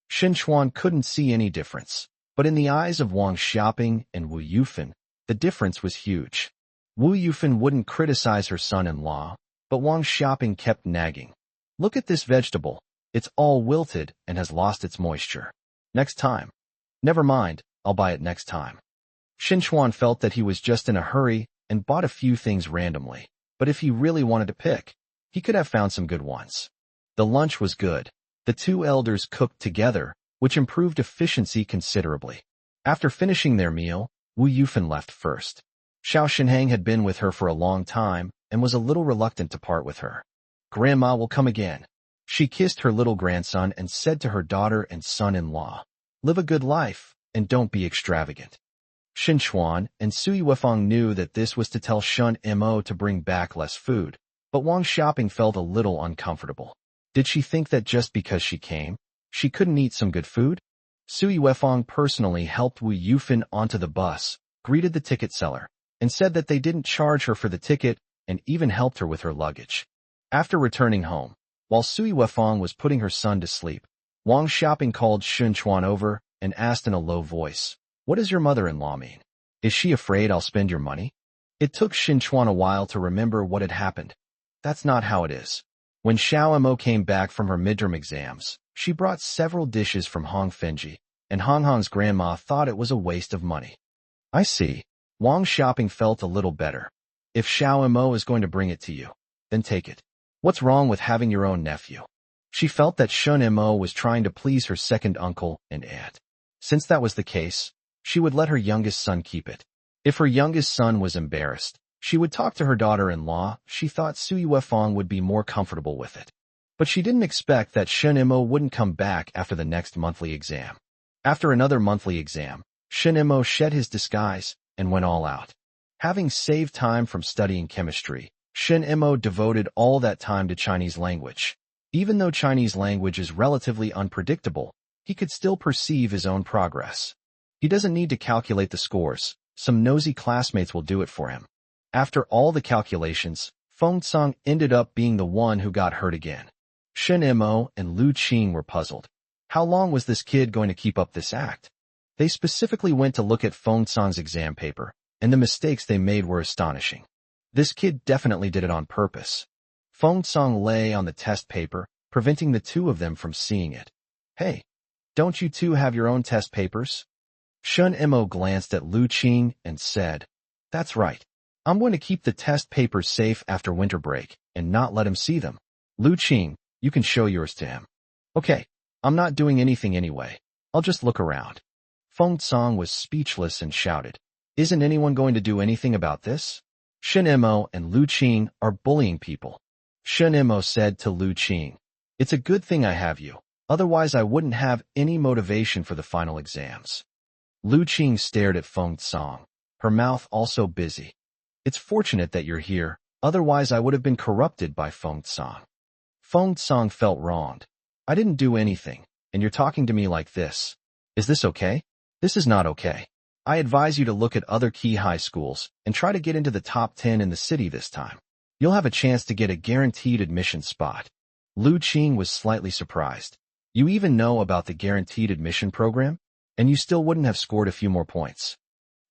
Shinchuan couldn't see any difference, but in the eyes of Wang Shopping and Wu Yufan, the difference was huge. Wu Yufan wouldn't criticize her son-in-law, but Wang Shopping kept nagging. Look at this vegetable. It's all wilted and has lost its moisture. Next time. Never mind, I'll buy it next time. Shinchuan felt that he was just in a hurry and bought a few things randomly, but if he really wanted to pick, he could have found some good ones. The lunch was good. The two elders cooked together, which improved efficiency considerably. After finishing their meal, Wu Yufan left first. Xiao Shinhang had been with her for a long time and was a little reluctant to part with her. Grandma will come again. She kissed her little grandson and said to her daughter and son-in-law, "Live a good life, and don't be extravagant." Shinchuan and Sui Wefang knew that this was to tell Shun-mo to bring back less food, but Wang Shopping felt a little uncomfortable. Did she think that just because she came, she couldn't eat some good food? Sui Wefang personally helped Wu Yufan onto the bus, greeted the ticket seller, and said that they didn't charge her for the ticket and even helped her with her luggage. After returning home, while Sui Wefang was putting her son to sleep, Wang Shopping called Shinchuan over and asked in a low voice, "What does your mother-in-law mean? Is she afraid I'll spend your money?" It took Shinchuan a while to remember what had happened. That's not how it is. When Xiao-mo came back from her midterm exams, she brought several dishes from Hong Fenji, and Hong Hong's grandma thought it was a waste of money. I see. Wang Shopping felt a little better. If Xiao-mo is going to bring it to you, then take it. What's wrong with having your own nephew? She felt that Shun-mo was trying to please her second uncle and aunt. Since that was the case, she would let her youngest son keep it. If her youngest son was embarrassed, she would talk to her daughter-in-law. She thought Sui Wefang would be more comfortable with it. But she didn't expect that Shun-mo wouldn't come back after the next monthly exam. After another monthly exam, Shin-mo shed his disguise and went all out. Having saved time from studying chemistry, Shin-mo devoted all that time to Chinese language. Even though Chinese language is relatively unpredictable, he could still perceive his own progress. He doesn't need to calculate the scores. Some nosy classmates will do it for him. After all the calculations, Feng Cang ended up being the one who got hurt again. Shin-mo and Lu Qing were puzzled. How long was this kid going to keep up this act? They specifically went to look at Feng Cang's exam paper, and the mistakes they made were astonishing. This kid definitely did it on purpose. Feng Cang lay on the test paper, preventing the two of them from seeing it. Hey, don't you two have your own test papers? Shin-mo glanced at Lu Qing and said, That's right. I'm going to keep the test papers safe after winter break and not let him see them. Lu Qing, you can show yours to him. Okay, I'm not doing anything anyway. I'll just look around. Feng Cang was speechless and shouted, Isn't anyone going to do anything about this? Shin-mo and Lu Qing are bullying people. Shin-mo said to Lu Qing, It's a good thing I have you. Otherwise I wouldn't have any motivation for the final exams. Lu Qing stared at Feng Cang, her mouth also busy. It's fortunate that you're here, otherwise I would have been corrupted by Feng Cang. Feng Cang felt wronged. I didn't do anything, and you're talking to me like this. Is this okay? This is not okay. I advise you to look at other key high schools and try to get into the top 10 in the city this time. You'll have a chance to get a guaranteed admission spot. Lu Qing was slightly surprised. You even know about the guaranteed admission program? And you still wouldn't have scored a few more points.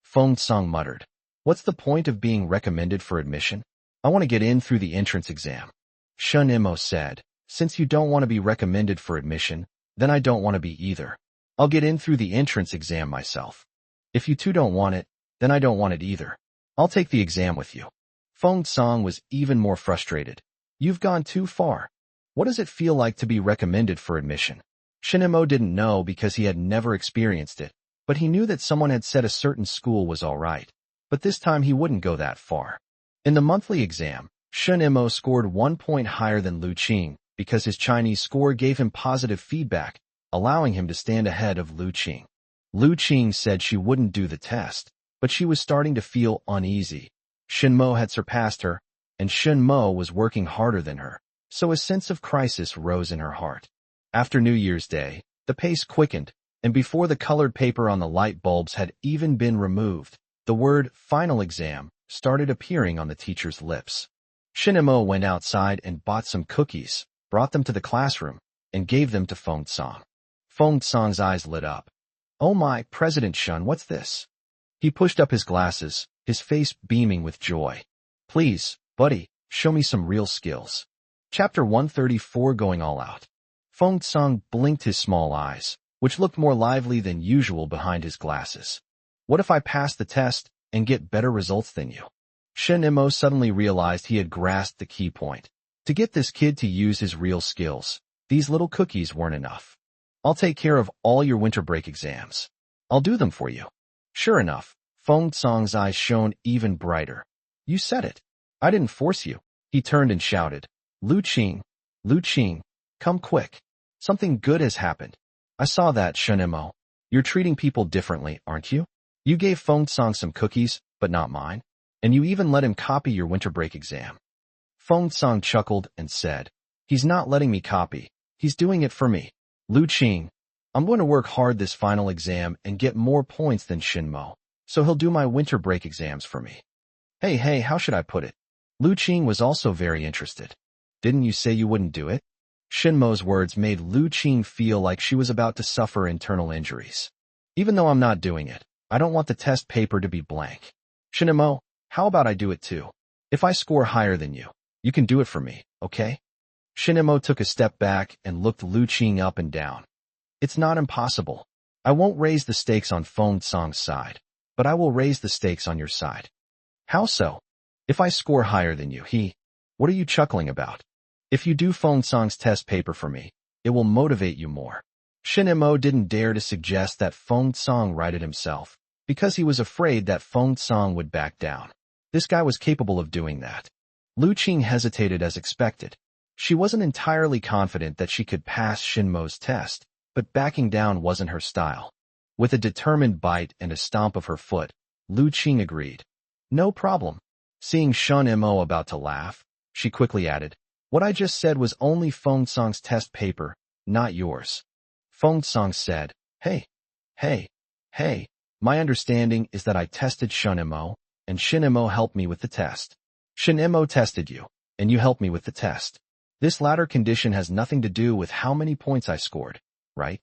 Feng Cang muttered. What's the point of being recommended for admission? I want to get in through the entrance exam. Shin-mo said, Since you don't want to be recommended for admission, then I don't want to be either. I'll get in through the entrance exam myself. If you two don't want it, then I don't want it either. I'll take the exam with you. Feng Cang was even more frustrated. You've gone too far. What does it feel like to be recommended for admission? Shin-mo didn't know because he had never experienced it, but he knew that someone had said a certain school was all right. But this time he wouldn't go that far. In the monthly exam, Shin-mo scored 1 point higher than Lu Qing because his Chinese score gave him positive feedback, allowing him to stand ahead of Lu Qing. Lu Qing said she wouldn't do the test, but she was starting to feel uneasy. Shin-mo had surpassed her, and Shin-mo was working harder than her, so a sense of crisis rose in her heart. After New Year's Day, the pace quickened, and before the colored paper on the light bulbs had even been removed, the word final exam started appearing on the teacher's lips. Shin-mo went outside and bought some cookies, brought them to the classroom, and gave them to Feng Cang. Feng Cang's eyes lit up. Oh my, President Shun, what's this? He pushed up his glasses, his face beaming with joy. Please, buddy, show me some real skills. Chapter 134 Going All Out. Feng Cang blinked his small eyes, which looked more lively than usual behind his glasses. What if I pass the test and get better results than you? Shin-mo suddenly realized he had grasped the key point. To get this kid to use his real skills, these little cookies weren't enough. I'll take care of all your winter break exams. I'll do them for you. Sure enough, Feng Cang's eyes shone even brighter. You said it. I didn't force you. He turned and shouted, Lu Qing, come quick. Something good has happened. I saw that, Shin-mo. You're treating people differently, aren't you? You gave Feng Cang some cookies, but not mine. And you even let him copy your winter break exam. Feng Cang chuckled and said, He's not letting me copy. He's doing it for me. Lu Qing, I'm going to work hard this final exam and get more points than Shin-mo, so he'll do my winter break exams for me. Hey, how should I put it? Lu Qing was also very interested. Didn't you say you wouldn't do it? Shin-mo's words made Lu Qing feel like she was about to suffer internal injuries. Even though I'm not doing it, I don't want the test paper to be blank. Shin-mo, how about I do it too? If I score higher than you, you can do it for me, okay? Shin-mo took a step back and looked Lu Qing up and down. It's not impossible. I won't raise the stakes on Feng Cang's side, but I will raise the stakes on your side. How so? If I score higher than you, what are you chuckling about? If you do Feng Cang's test paper for me, it will motivate you more. Shin-mo didn't dare to suggest that Feng Cang write it himself, because he was afraid that Feng Cang would back down. This guy was capable of doing that. Lu Qing hesitated as expected. She wasn't entirely confident that she could pass Shin-mo's test, but backing down wasn't her style. With a determined bite and a stomp of her foot, Lu Qing agreed. No problem. Seeing Shun Mo about to laugh, she quickly added, what I just said was only Feng Song's test paper, not yours. Feng Song said, hey, hey, my understanding is that I tested Shun Mo, and Shin Mo helped me with the test. Shin Mo tested you, and you helped me with the test. This latter condition has nothing to do with how many points I scored, right?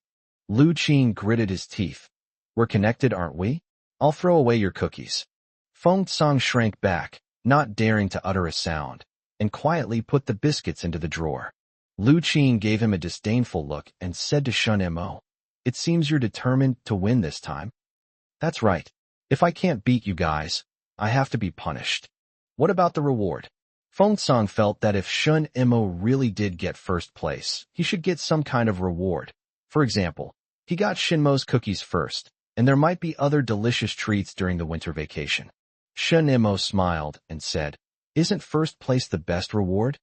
Lu Qing gritted his teeth. We're connected, aren't we? I'll throw away your cookies. Feng Song shrank back, not daring to utter a sound, and quietly put the biscuits into the drawer. Lu Qing gave him a disdainful look and said to Shun Mo, it seems you're determined to win this time. That's right. If I can't beat you guys, I have to be punished. What about the reward? Feng Song felt that if Shun Mo really did get first place, he should get some kind of reward. For example, he got Shinmo's cookies first, and there might be other delicious treats during the winter vacation. Shun Mo smiled and said, isn't first place the best reward?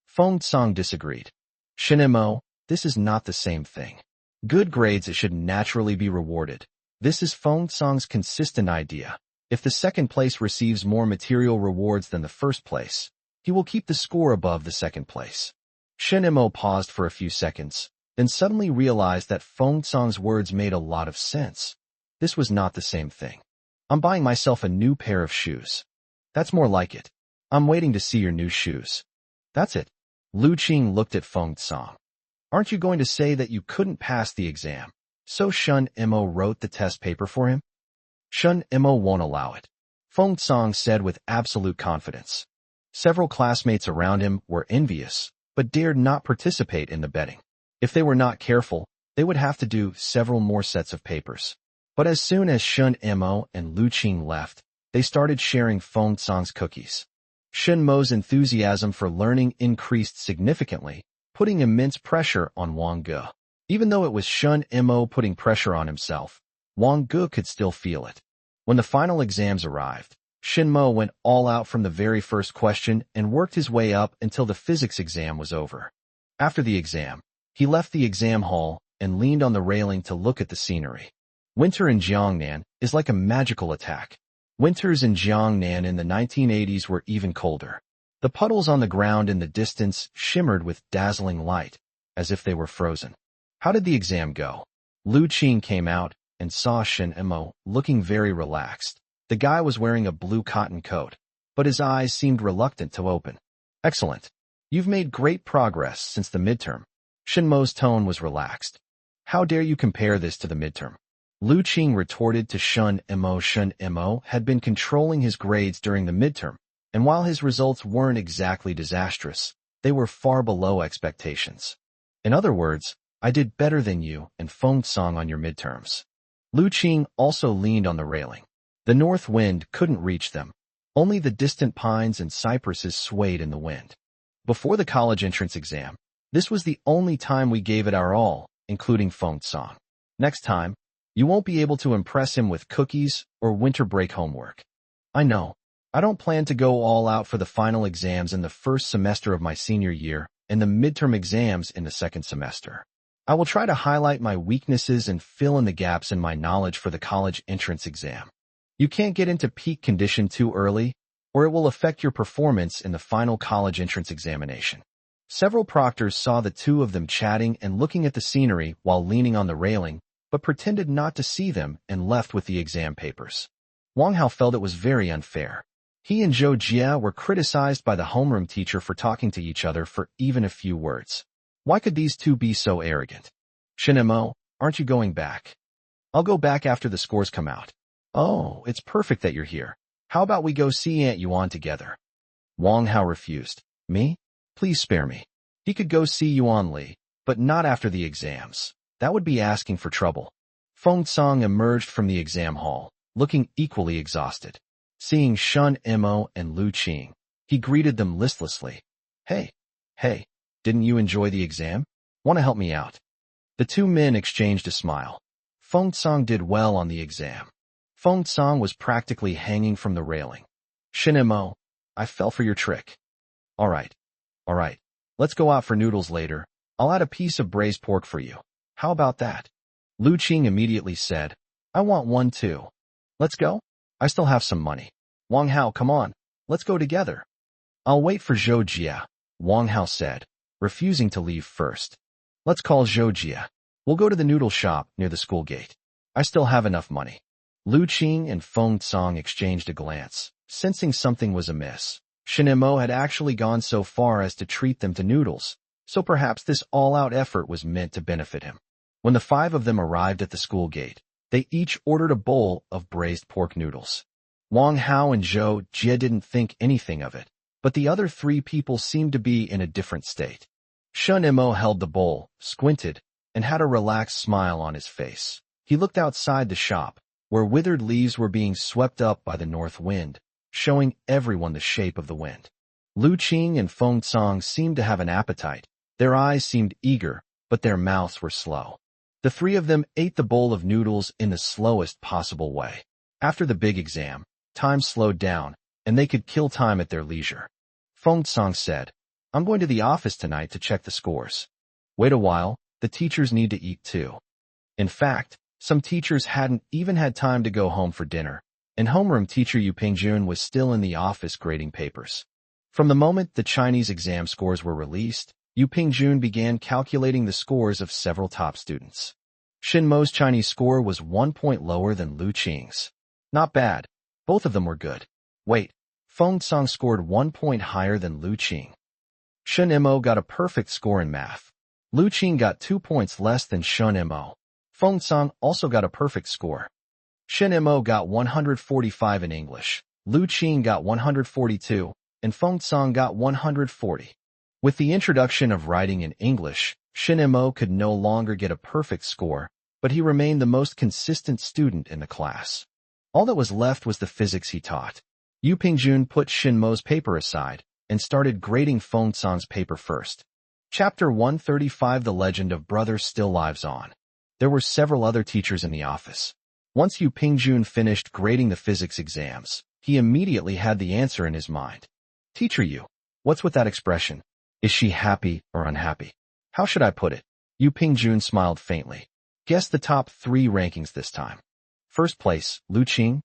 Feng Song disagreed. Shin Mo, this is not the same thing. Good grades should naturally be rewarded. This is Feng Song's consistent idea. If the second place receives more material rewards than the first place, he will keep the score above the second place. Shin Mo paused for a few seconds, then suddenly realized that Feng Song's words made a lot of sense. This was not the same thing. I'm buying myself a new pair of shoes. That's more like it. I'm waiting to see your new shoes. That's it. Lu Qing looked at Feng Song. Aren't you going to say that you couldn't pass the exam, so Shun Mo wrote the test paper for him? Shun Mo won't allow it, Feng Song said with absolute confidence. Several classmates around him were envious, but dared not participate in the betting. If they were not careful, they would have to do several more sets of papers. But as soon as Shun Mo and Lu Qing left, they started sharing Feng Song's cookies. Shin Mo's enthusiasm for learning increased significantly, putting immense pressure on Wang Ge. Even though it was Shun Mo putting pressure on himself, Wang Ge could still feel it. When the final exams arrived, Shin Mo went all out from the very first question and worked his way up until the physics exam was over. After the exam, he left the exam hall and leaned on the railing to look at the scenery. Winter in Jiangnan is like a magical attack. Winters in Jiangnan in the 1980s were even colder. The puddles on the ground in the distance shimmered with dazzling light, as if they were frozen. How did the exam go? Lu Qing came out and saw Shin Mo looking very relaxed. The guy was wearing a blue cotton coat, but his eyes seemed reluctant to open. Excellent. You've made great progress since the midterm. Shin Mo's tone was relaxed. How dare you compare this to the midterm? Lu Qing retorted to Shun Mo. Shun Mo had been controlling his grades during the midterm, and while his results weren't exactly disastrous, they were far below expectations. In other words, I did better than you and Feng Song on your midterms. Lu Qing also leaned on the railing. The north wind couldn't reach them. Only the distant pines and cypresses swayed in the wind. Before the college entrance exam, this was the only time we gave it our all, including Feng Song. Next time, you won't be able to impress him with cookies or winter break homework. I know. I don't plan to go all out for the final exams in the first semester of my senior year and the midterm exams in the second semester. I will try to highlight my weaknesses and fill in the gaps in my knowledge for the college entrance exam. You can't get into peak condition too early, or it will affect your performance in the final college entrance examination. Several proctors saw the two of them chatting and looking at the scenery while leaning on the railing, but pretended not to see them and left with the exam papers. Wang Hao felt it was very unfair. He and Zhou Jia were criticized by the homeroom teacher for talking to each other for even a few words. Why could these two be so arrogant? Shin Mo, aren't you going back? I'll go back after the scores come out. Oh, it's perfect that you're here. How about we go see Aunt Yuan together? Wang Hao refused. Me? Please spare me. He could go see Yuan Li, but not after the exams. That would be asking for trouble. Feng Song emerged from the exam hall, looking equally exhausted. Seeing Shun Mo and Lu Qing, he greeted them listlessly. Hey, didn't you enjoy the exam? Want to help me out? The two men exchanged a smile. Feng Song did well on the exam. Feng Song was practically hanging from the railing. Shin Mo, I fell for your trick. All right. Let's go out for noodles later. I'll add a piece of braised pork for you. How about that? Lu Qing immediately said, I want one too. Let's go? I still have some money. Wang Hao, come on. Let's go together. I'll wait for Zhou Jia, Wang Hao said, refusing to leave first. Let's call Zhou Jia. We'll go to the noodle shop near the school gate. I still have enough money. Lu Qing and Feng Cong exchanged a glance, sensing something was amiss. Shen Mo had actually gone so far as to treat them to noodles, so perhaps this all-out effort was meant to benefit him. When the five of them arrived at the school gate, they each ordered a bowl of braised pork noodles. Wang Hao and Zhou Jie didn't think anything of it, but the other three people seemed to be in a different state. Shen Mo held the bowl, squinted, and had a relaxed smile on his face. He looked outside the shop, where withered leaves were being swept up by the north wind, showing everyone the shape of the wind. Lu Qing and Feng Cong seemed to have an appetite. Their eyes seemed eager, but their mouths were slow. The three of them ate the bowl of noodles in the slowest possible way. After the big exam, time slowed down, and they could kill time at their leisure. Feng Cong said, I'm going to the office tonight to check the scores. Wait a while, the teachers need to eat too. In fact, some teachers hadn't even had time to go home for dinner, and homeroom teacher Yu Pingjun was still in the office grading papers. From the moment the Chinese exam scores were released, Yu Pingjun began calculating the scores of several top students. Shen Mo's Chinese score was 1 point lower than Lu Qing's. Not bad. Both of them were good. Wait, Feng Cong scored 1 point higher than Lu Qing. Shen Mo got a perfect score in math. Lu Qing got 2 points less than Shen Mo. Feng Cong also got a perfect score. Shen Mo got 145 in English. Lu Qing got 142, and Feng Cong got 140. With the introduction of writing in English, Shen Mo could no longer get a perfect score, but he remained the most consistent student in the class. All that was left was the physics he taught. Yu Pingjun put Shen Mo's paper aside and started grading Feng Cong's paper first. Chapter 135 The Legend of Brothers still lives on. There were several other teachers in the office. Once Yu Pingjun finished grading the physics exams, he immediately had the answer in his mind. Teacher Yu, what's with that expression? Is she happy or unhappy? How should I put it? Yu Pingjun smiled faintly. Guess the top 3 rankings this time. First place, Lu Qing.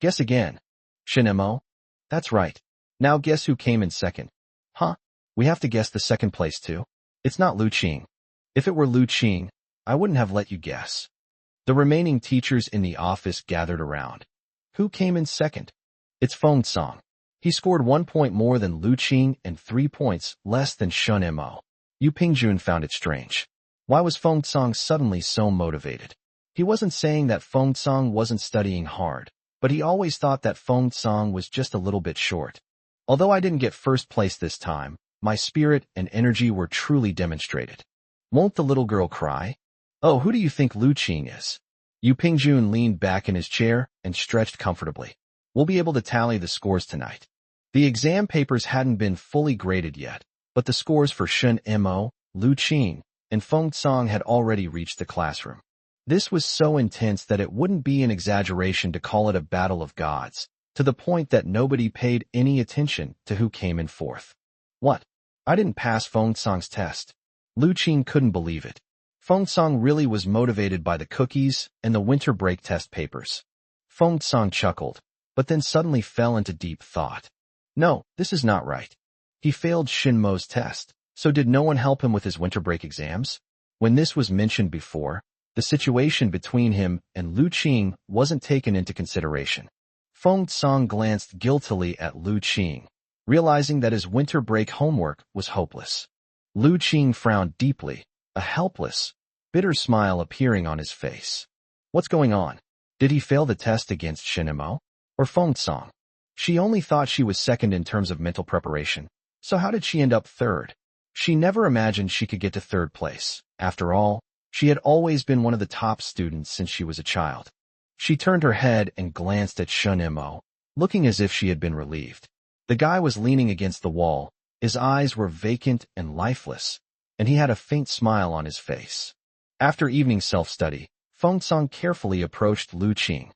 Guess again. Shen Mo. That's right. Now guess who came in second. Huh? We have to guess the second place too? It's not Lu Qing. If it were Lu Qing, I wouldn't have let you guess. The remaining teachers in the office gathered around. Who came in second? It's Feng Cong. He scored 1 point more than Lu Qing and 3 points less than Shen Mo. Yu Pingjun found it strange. Why was Feng Cong suddenly so motivated? He wasn't saying that Feng Cong wasn't studying hard, but he always thought that Feng Cong was just a little bit short. Although I didn't get first place this time, my spirit and energy were truly demonstrated. Won't the little girl cry? Oh, who do you think Lu Qing is? Yu Pingjun leaned back in his chair and stretched comfortably. We'll be able to tally the scores tonight. The exam papers hadn't been fully graded yet, but the scores for Shen Mo, Lu Qing, and Feng Cong had already reached the classroom. This was so intense that it wouldn't be an exaggeration to call it a battle of gods, to the point that nobody paid any attention to who came in fourth. What? I didn't pass Feng Cong's test. Lu Qing couldn't believe it. Feng Cong really was motivated by the cookies and the winter break test papers. Feng Cong chuckled, but then suddenly fell into deep thought. No, this is not right. He failed Shen Mo's test, so did no one help him with his winter break exams? When this was mentioned before, the situation between him and Lu Qing wasn't taken into consideration. Feng Cong glanced guiltily at Lu Qing, realizing that his winter break homework was hopeless. Lu Qing frowned deeply, a helpless, bitter smile appearing on his face. What's going on? Did he fail the test against Shen Mo? Or Feng Cong? She only thought she was second in terms of mental preparation, so how did she end up third? She never imagined she could get to third place. After all, she had always been one of the top students since she was a child. She turned her head and glanced at Shen Mo, looking as if she had been relieved. The guy was leaning against the wall, his eyes were vacant and lifeless, and he had a faint smile on his face. After evening self-study, Feng Cong carefully approached Lu Qing.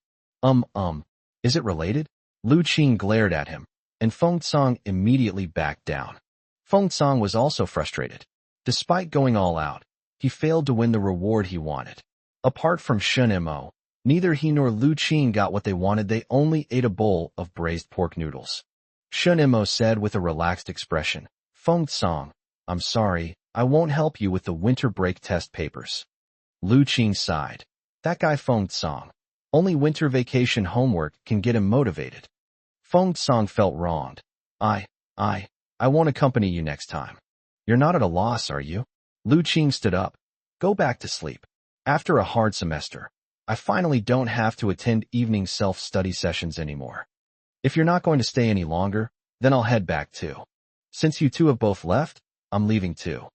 Is it related? Lu Qing glared at him, and Feng Cong immediately backed down. Feng Cong was also frustrated. Despite going all out, he failed to win the reward he wanted. Apart from Shen Mo, Neither he nor Lu Qing got what they wanted. They only ate a bowl of braised pork noodles. Shun Imo said with a relaxed expression, Feng Song, I'm sorry, I won't help you with the winter break test papers. Lu Qing sighed. That guy Feng Song. Only winter vacation homework can get him motivated. Feng Song felt wronged. I won't accompany you next time. You're not at a loss, are you? Lu Qing stood up. Go back to sleep. After a hard semester, I finally don't have to attend evening self-study sessions anymore. If you're not going to stay any longer, then I'll head back too. Since you two have both left, I'm leaving too.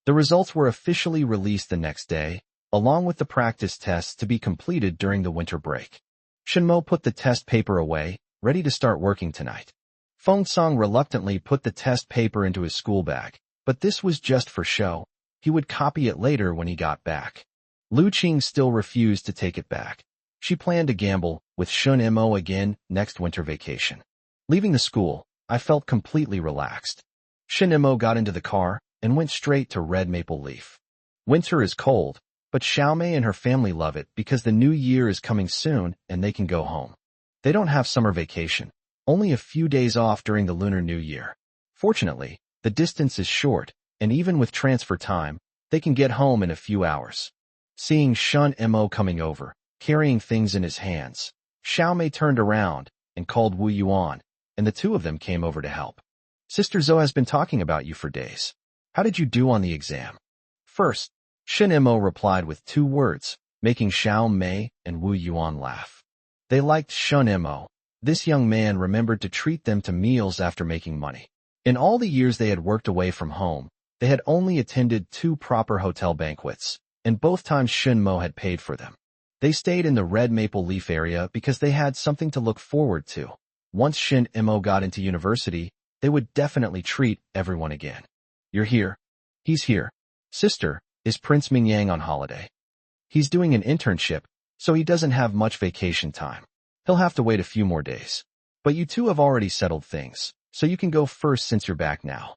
The results were officially released the next day, along with the practice tests to be completed during the winter break. Shinmo put the test paper away, ready to start working tonight. Feng Song reluctantly put the test paper into his school bag, but this was just for show. He would copy it later when he got back. Lu Qing still refused to take it back. She planned to gamble with Shun Mo again next winter vacation. Leaving the school, I felt completely relaxed. Shun Mo got into the car and went straight to Red Maple Leaf. Winter is cold, but Xiaomei and her family love it because the new year is coming soon and they can go home. They don't have summer vacation, only a few days off during the Lunar New Year. Fortunately, the distance is short, and even with transfer time, they can get home in a few hours. Seeing Shun Mo coming over, carrying things in his hands, Xiaomei turned around and called Wu Yuan, and the two of them came over to help. Sister Zhou has been talking about you for days. How did you do on the exam? First, Shun Mo replied with 2 words, making Xiaomei and Wu Yuan laugh. They liked Shun Mo. This young man remembered to treat them to meals after making money. In all the years they had worked away from home, they had only attended 2 proper hotel banquets, and both times Shun Mo had paid for them. They stayed in the Red Maple Leaf area because they had something to look forward to. Once Shun Mo got into university, they would definitely treat everyone again. You're here. He's here. Sister, is Prince Mingyang on holiday? He's doing an internship, so he doesn't have much vacation time. He'll have to wait a few more days. But you two have already settled things, so you can go first since you're back now.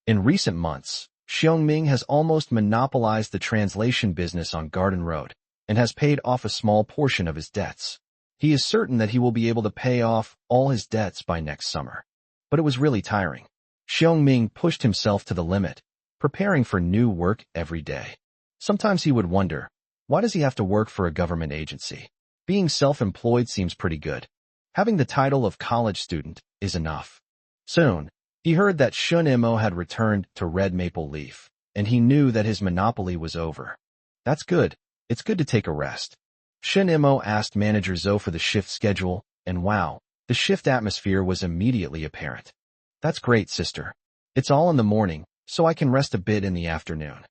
In recent months, Xiongming has almost monopolized the translation business on Garden Road and has paid off a small portion of his debts. He is certain that he will be able to pay off all his debts by next summer. But it was really tiring. Xiongming pushed himself to the limit, preparing for new work every day. Sometimes he would wonder, why does he have to work for a government agency? Being self-employed seems pretty good. Having the title of college student is enough. Soon, he heard that Shun Mo had returned to Red Maple Leaf, and he knew that his monopoly was over. That's good. It's good to take a rest. Shun Mo asked Manager Zhou for the shift schedule, and wow, the shift atmosphere was immediately apparent. That's great, sister. It's all in the morning, so I can rest a bit in the afternoon.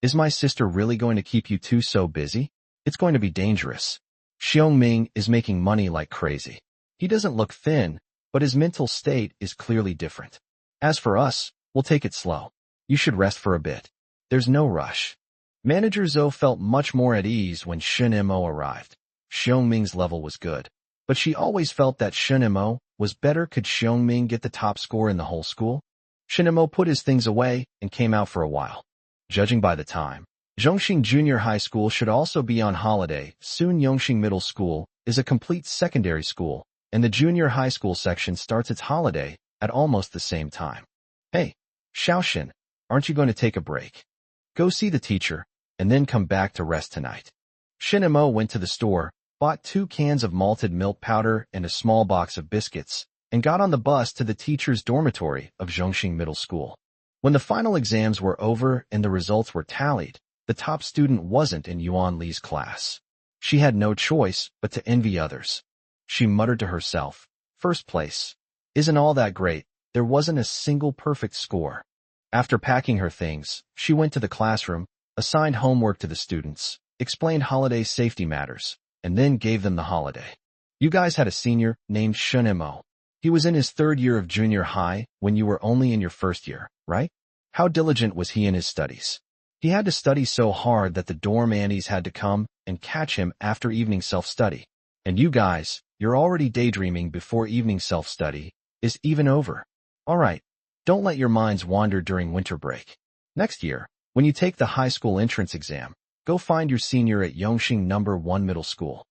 Is my sister really going to keep you two so busy? It's going to be dangerous. Xiongming is making money like crazy. He doesn't look thin, but his mental state is clearly different. As for us, we'll take it slow. You should rest for a bit. There's no rush. Manager Zhou felt much more at ease when Shun Mo arrived. Xiongming's level was good, but she always felt that Shun Mo was better. Could Xiongming get the top score in the whole school? Shun Mo put his things away and came out for a while. Judging by the time, Zhongxing Junior High School should also be on holiday. Soon Yongxing Middle School is a complete secondary school, and the junior high school section starts its holiday at almost the same time. Hey, Xiaoxin, aren't you going to take a break? Go see the teacher, and then come back to rest tonight. Shin Mo went to the store, bought 2 cans of malted milk powder and a small box of biscuits, and got on the bus to the teacher's dormitory of Zhongxing Middle School. When the final exams were over and the results were tallied, the top student wasn't in Yuan Li's class. She had no choice but to envy others. She muttered to herself, "First place. Isn't all that great? There wasn't a single perfect score." After packing her things, she went to the classroom, assigned homework to the students, explained holiday safety matters, and then gave them the holiday. You guys had a senior named Shun Mo. He was in his 3rd year of junior high when you were only in your 1st year, right? How diligent was he in his studies? He had to study so hard that the dorm aunties had to come and catch him after evening self-study. And you guys, you're already daydreaming before evening self-study is even over. All right, don't let your minds wander during winter break. Next year, when you take the high school entrance exam, go find your senior at Yongxing No. 1 Middle School.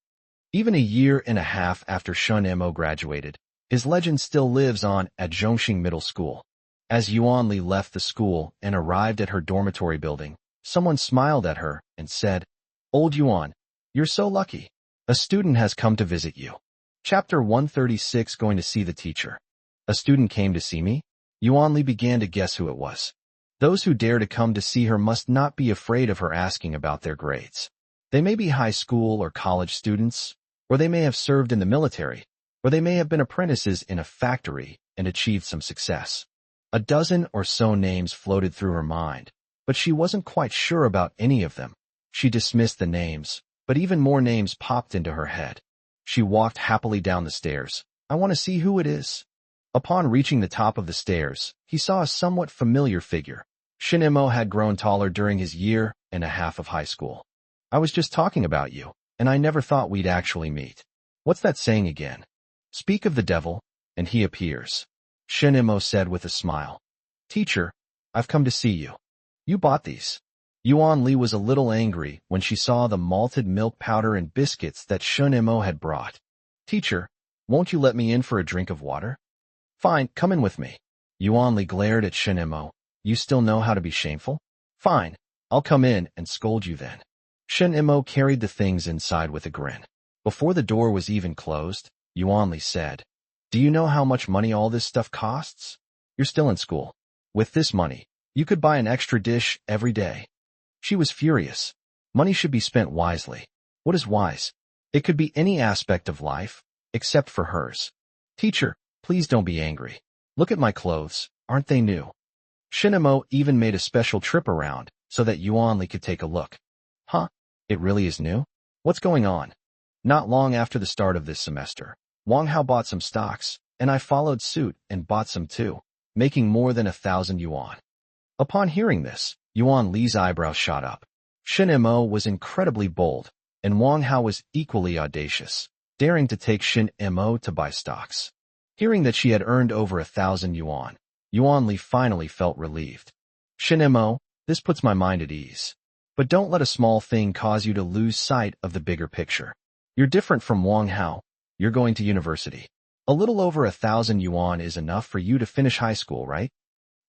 Even a year and a half after Shun Mo graduated, his legend still lives on at Zhongxing Middle School. As Yuan Li left the school and arrived at her dormitory building, someone smiled at her and said, "Old Yuan, you're so lucky. A student has come to visit you." Chapter 136, Going to see the teacher. A student came to see me? Yuan Li began to guess who it was. Those who dare to come to see her must not be afraid of her asking about their grades. They may be high school or college students, or they may have served in the military, or they may have been apprentices in a factory and achieved some success. A dozen or so names floated through her mind, but she wasn't quite sure about any of them. She dismissed the names, but even more names popped into her head. She walked happily down the stairs. "I want to see who it is." Upon reaching the top of the stairs, he saw a somewhat familiar figure. Shin Mo had grown taller during his year and a half of high school. "I was just talking about you, and I never thought we'd actually meet. What's that saying again? Speak of the devil, and he appears," Shin Mo said with a smile. "Teacher, I've come to see you. You bought these." Yuan Li was a little angry when she saw the malted milk powder and biscuits that Shun Mo had brought. "Teacher, won't you let me in for a drink of water?" "Fine, come in with me." Yuan Li glared at Shin Mo. "You still know how to be shameful? Fine, I'll come in and scold you then." Shin Mo carried the things inside with a grin. Before the door was even closed, Yuan Li said, "Do you know how much money all this stuff costs? You're still in school. With this money, you could buy an extra dish every day." She was furious. Money should be spent wisely. What is wise? It could be any aspect of life, except for hers. "Teacher, please don't be angry. Look at my clothes, aren't they new?" Shin Mo even made a special trip around so that Yuan Li could take a look. "Huh? It really is new? What's going on?" Not long after the start of this semester, Wang Hao bought some stocks, and I followed suit and bought some too, making more than 1,000 yuan. Upon hearing this, Yuan Li's eyebrows shot up. Shin Mo was incredibly bold, and Wang Hao was equally audacious, daring to take Shin Mo to buy stocks. Hearing that she had earned over 1,000 yuan, Yuan Li finally felt relieved. "Shin Mo, this puts my mind at ease. But don't let a small thing cause you to lose sight of the bigger picture. You're different from Wang Hao. You're going to university. A little over 1,000 yuan is enough for you to finish high school, right?"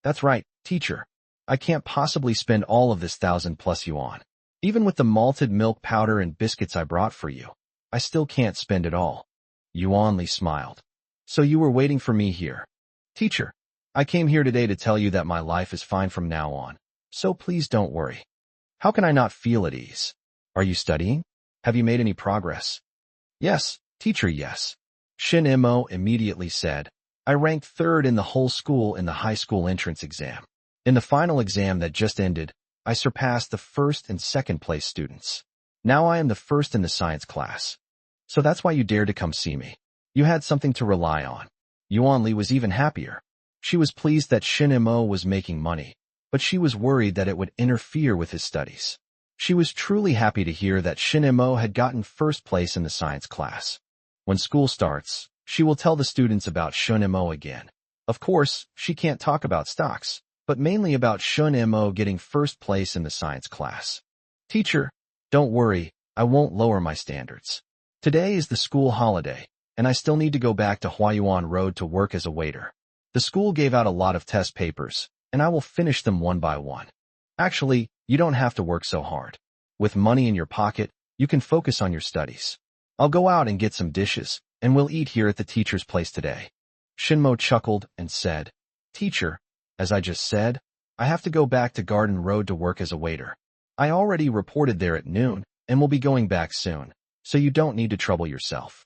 "That's right, teacher. I can't possibly spend all of this 1,000+ yuan. Even with the malted milk powder and biscuits I brought for you, I still can't spend it all." Yuan Li smiled. "So you were waiting for me here." "Teacher, I came here today to tell you that my life is fine from now on, so please don't worry." "How can I not feel at ease? Are you studying? Have you made any progress?" "Yes, teacher, yes." Shin Mo immediately said, "I ranked third in the whole school in the high school entrance exam. In the final exam that just ended, I surpassed the first and second place students. Now I am the first in the science class. So that's why you dared to come see me. You had something to rely on." Yuan Li was even happier. She was pleased that Shin Mo was making money, but she was worried that it would interfere with his studies. She was truly happy to hear that Shin Mo had gotten first place in the science class. When school starts, she will tell the students about Shun Mo again. Of course, she can't talk about stocks, but mainly about Shun Mo getting first place in the science class. "Teacher, don't worry, I won't lower my standards. Today is the school holiday, and I still need to go back to Huayuan Road to work as a waiter. The school gave out a lot of test papers, and I will finish them one by one. Actually, you don't have to work so hard. With money in your pocket, you can focus on your studies. I'll go out and get some dishes, and we'll eat here at the teacher's place today." Shinmo chuckled and said, "Teacher, as I just said, I have to go back to Garden Road to work as a waiter. I already reported there at noon and will be going back soon, so you don't need to trouble yourself."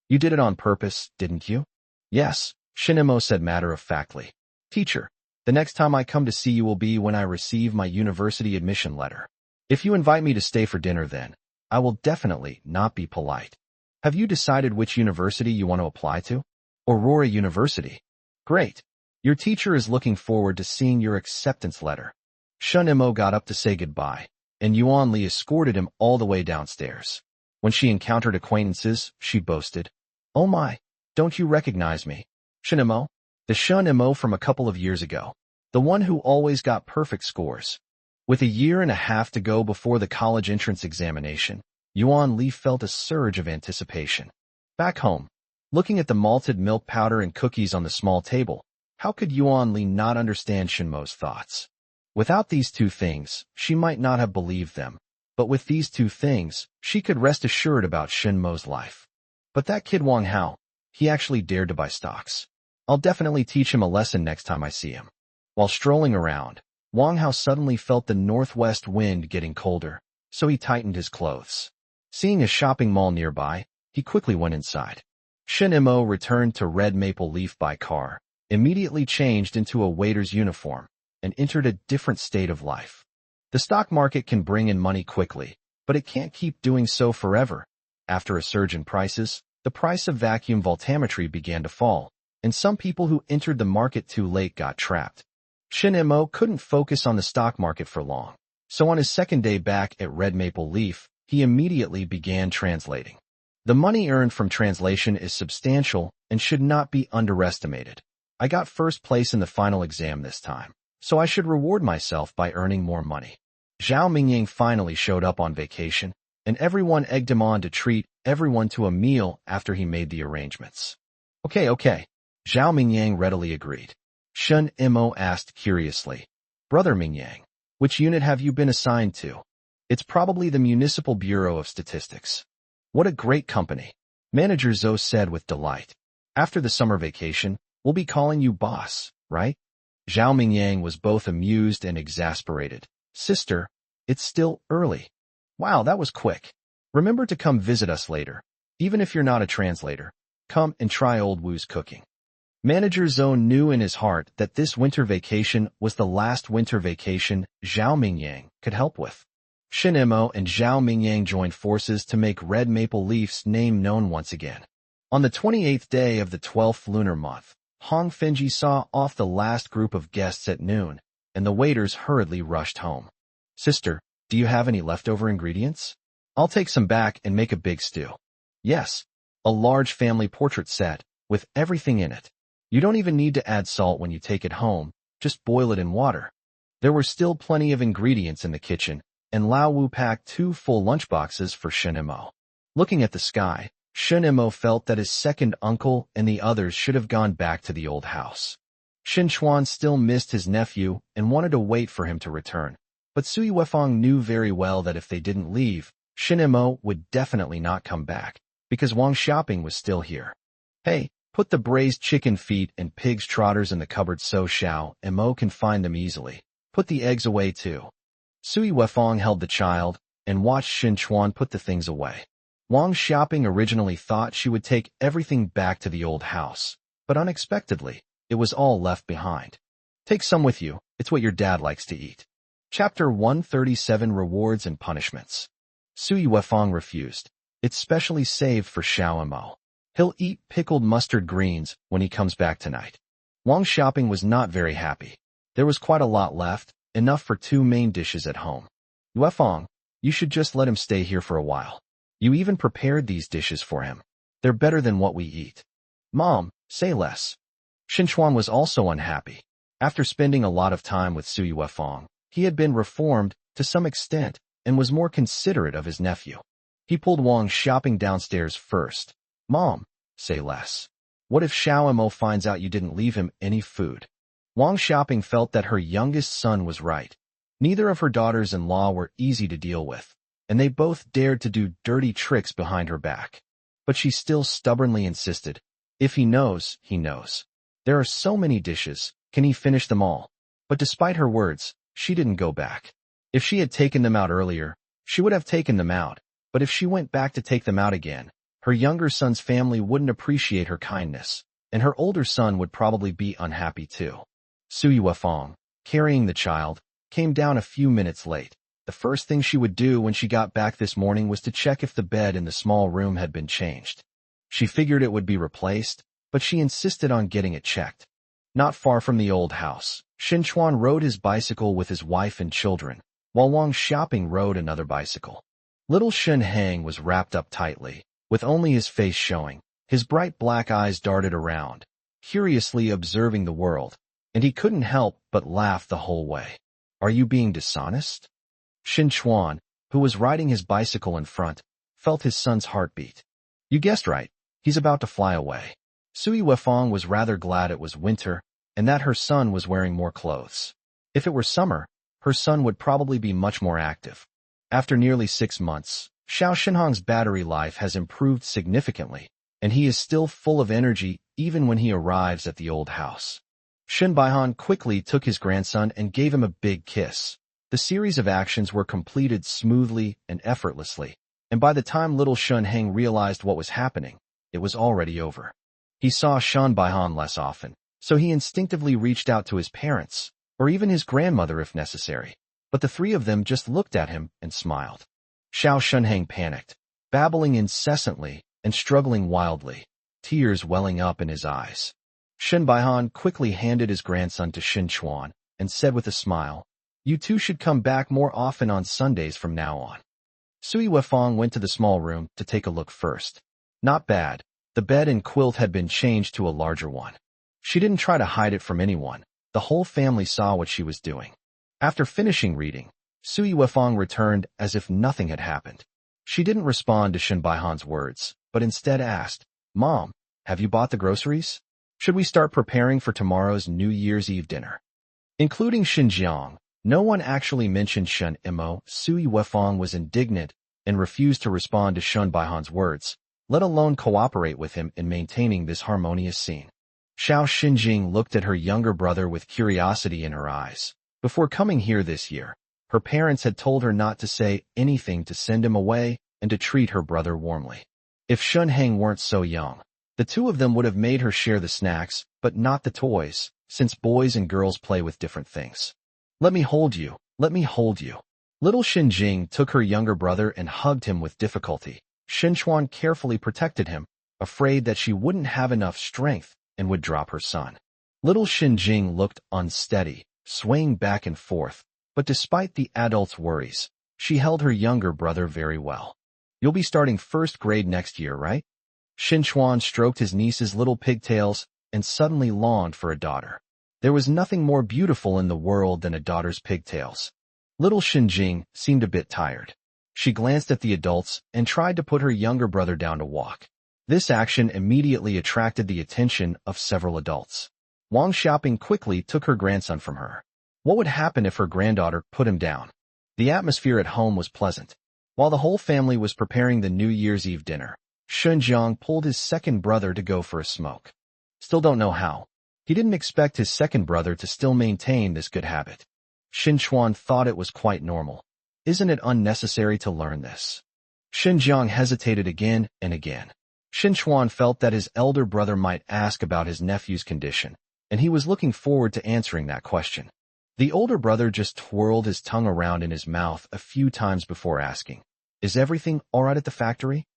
"You did it on purpose, didn't you?" "Yes," Shinmo said matter-of-factly. "Teacher, the next time I come to see you will be when I receive my university admission letter. If you invite me to stay for dinner then, I will definitely not be polite. Have you decided which university you want to apply to?" "Aurora University." "Great. Your teacher is looking forward to seeing your acceptance letter." Shun Mo got up to say goodbye, and Yuan Li escorted him all the way downstairs. When she encountered acquaintances, she boasted, "Oh my, don't you recognize me? Shun Mo, the Shun Mo from a couple of years ago, the one who always got perfect scores." With a year and a half to go before the college entrance examination, Yuan Li felt a surge of anticipation. Back home, looking at the malted milk powder and cookies on the small table, how could Yuan Li not understand Shinmo's thoughts? Without these two things, she might not have believed them, but with these two things, she could rest assured about Shinmo's life. But that kid Wang Hao, he actually dared to buy stocks. I'll definitely teach him a lesson next time I see him. While strolling around, Wang Hao suddenly felt the northwest wind getting colder, so he tightened his clothes. Seeing a shopping mall nearby, he quickly went inside. Shin Mo returned to Red Maple Leaf by car, immediately changed into a waiter's uniform, and entered a different state of life. The stock market can bring in money quickly, but it can't keep doing so forever. After a surge in prices, the price of vacuum voltammetry began to fall, and some people who entered the market too late got trapped. Shin Mo couldn't focus on the stock market for long, so on his second day back at Red Maple Leaf, he immediately began translating. The money earned from translation is substantial and should not be underestimated. I got first place in the final exam this time, so I should reward myself by earning more money. Zhao Mingyang finally showed up on vacation, and everyone egged him on to treat everyone to a meal after he made the arrangements. Okay. Zhao Mingyang readily agreed. Shin Mo asked curiously, Brother Mingyang, which unit have you been assigned to? It's probably the Municipal Bureau of Statistics. What a great company. Manager Zhou said with delight. After the summer vacation, we'll be calling you boss, right? Zhao Mingyang was both amused and exasperated. Sister, it's still early. Wow, that was quick. Remember to come visit us later. Even if you're not a translator, come and try old Wu's cooking. Manager Zhou knew in his heart that this winter vacation was the last winter vacation Zhao Mingyang could help with. Shin Mo and Zhao Mingyang joined forces to make Red Maple Leaf's name known once again. On the 28th day of the 12th lunar month, Hong Fenji saw off the last group of guests at noon, and the waiters hurriedly rushed home. Sister, do you have any leftover ingredients? I'll take some back and make a big stew. Yes, a large family portrait set, with everything in it. You don't even need to add salt when you take it home, just boil it in water. There were still plenty of ingredients in the kitchen, and Lao Wu packed 2 full lunchboxes for Shin Mo. Looking at the sky, Shin Mo felt that his second uncle and the others should have gone back to the old house. Shin Chuan still missed his nephew and wanted to wait for him to return, but Sui Wefang knew very well that if they didn't leave, Shin Mo would definitely not come back, because Wang Xiaoping was still here. Hey, put the braised chicken feet and pig's trotters in the cupboard so Xiao and Mo can find them easily. Put the eggs away too. Sui Wefang held the child and watched Shin Chuan put the things away. Wang Xiaoping originally thought she would take everything back to the old house, but unexpectedly, it was all left behind. Take some with you, it's what your dad likes to eat. Chapter 137 Rewards and Punishments. Sui Wefang refused. It's specially saved for Xiao and Mo. He'll eat pickled mustard greens when he comes back tonight. Wang Xiaoping was not very happy. There was quite a lot left, enough for 2 main dishes at home. Wefang, you should just let him stay here for a while. You even prepared these dishes for him. They're better than what we eat. Mom, say less. Xinchuan was also unhappy. After spending a lot of time with Sui Wefang, he had been reformed to some extent and was more considerate of his nephew. He pulled Wang Xiaoping downstairs first. Mom, say less. What if Xiao Mo finds out you didn't leave him any food? Wang Xiaoping felt that her youngest son was right. Neither of her daughters-in-law were easy to deal with, and they both dared to do dirty tricks behind her back. But she still stubbornly insisted, if he knows, he knows. There are so many dishes, can he finish them all? But despite her words, she didn't go back. If she had taken them out earlier, she would have taken them out, but if she went back to take them out again, her younger son's family wouldn't appreciate her kindness, and her older son would probably be unhappy too. Sui Wefang, carrying the child, came down a few minutes late. The first thing she would do when she got back this morning was to check if the bed in the small room had been changed. She figured it would be replaced, but she insisted on getting it checked. Not far from the old house, Xinchuan rode his bicycle with his wife and children, while Wang Xiaoping rode another bicycle. Little Shen Hang was wrapped up tightly, with only his face showing. His bright black eyes darted around, curiously observing the world, and he couldn't help but laugh the whole way. Are you being dishonest? Xinchuan, who was riding his bicycle in front, felt his son's heartbeat. You guessed right, he's about to fly away. Sui Wefang was rather glad it was winter and that her son was wearing more clothes. If it were summer, her son would probably be much more active. After nearly 6 months, Xiao Shenhong's battery life has improved significantly, and he is still full of energy even when he arrives at the old house. Shen Baihan quickly took his grandson and gave him a big kiss. The series of actions were completed smoothly and effortlessly, and by the time little Shen Heng realized what was happening, it was already over. He saw Shen Baihan less often, so he instinctively reached out to his parents, or even his grandmother if necessary, but the three of them just looked at him and smiled. Xiao Shenheng panicked, babbling incessantly and struggling wildly, tears welling up in his eyes. Shen Baihan quickly handed his grandson to Shen Chuan and said with a smile, "You two should come back more often on Sundays from now on." Sui Wefang went to the small room to take a look first. Not bad. The bed and quilt had been changed to a larger one. She didn't try to hide it from anyone. The whole family saw what she was doing. After finishing reading, Sui Wefang returned as if nothing had happened. She didn't respond to Shen Baihan's words, but instead asked, "Mom, have you bought the groceries? Should we start preparing for tomorrow's New Year's Eve dinner?" Including Xinjiang, no one actually mentioned Shen Imo. Sui Wefang was indignant and refused to respond to Shen Baihan's words, let alone cooperate with him in maintaining this harmonious scene. Xiao Xinjing looked at her younger brother with curiosity in her eyes. Before coming here this year, her parents had told her not to say anything to send him away and to treat her brother warmly. If Shen Heng weren't so young, the two of them would have made her share the snacks, but not the toys, since boys and girls play with different things. "Let me hold you, let me hold you." Little Xinjing took her younger brother and hugged him with difficulty. Shen Chuan carefully protected him, afraid that she wouldn't have enough strength and would drop her son. Little Xinjing looked unsteady, swaying back and forth, but despite the adults' worries, she held her younger brother very well. "You'll be starting first grade next year, right?" Shen Chuan stroked his niece's little pigtails and suddenly longed for a daughter. There was nothing more beautiful in the world than a daughter's pigtails. Little Xinjing seemed a bit tired. She glanced at the adults and tried to put her younger brother down to walk. This action immediately attracted the attention of several adults. Wang Xiaoping quickly took her grandson from her. What would happen if her granddaughter put him down? The atmosphere at home was pleasant. While the whole family was preparing the New Year's Eve dinner, Shunjiang pulled his second brother to go for a smoke. Still don't know how. He didn't expect his second brother to still maintain this good habit. Shin Chuan thought it was quite normal. Isn't it unnecessary to learn this? Xinjiang hesitated again and again. Shin Chuan felt that his elder brother might ask about his nephew's condition, and he was looking forward to answering that question. The older brother just twirled his tongue around in his mouth a few times before asking, "Is everything all right at the factory?"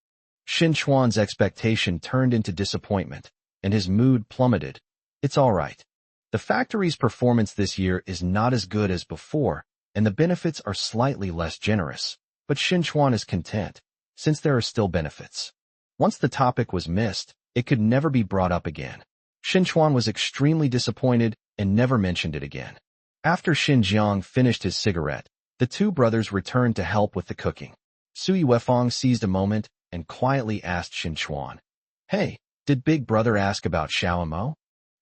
Shin Chuan's expectation turned into disappointment, and his mood plummeted. "It's all right. The factory's performance this year is not as good as before, and the benefits are slightly less generous, but Shin Chuan is content, since there are still benefits." Once the topic was missed, it could never be brought up again. Shin Chuan was extremely disappointed and never mentioned it again. After Xinjiang finished his cigarette, the two brothers returned to help with the cooking. Sui Wefang seized a moment and quietly asked Shin Chuan, "Hey, did Big Brother ask about Xiao Mo?"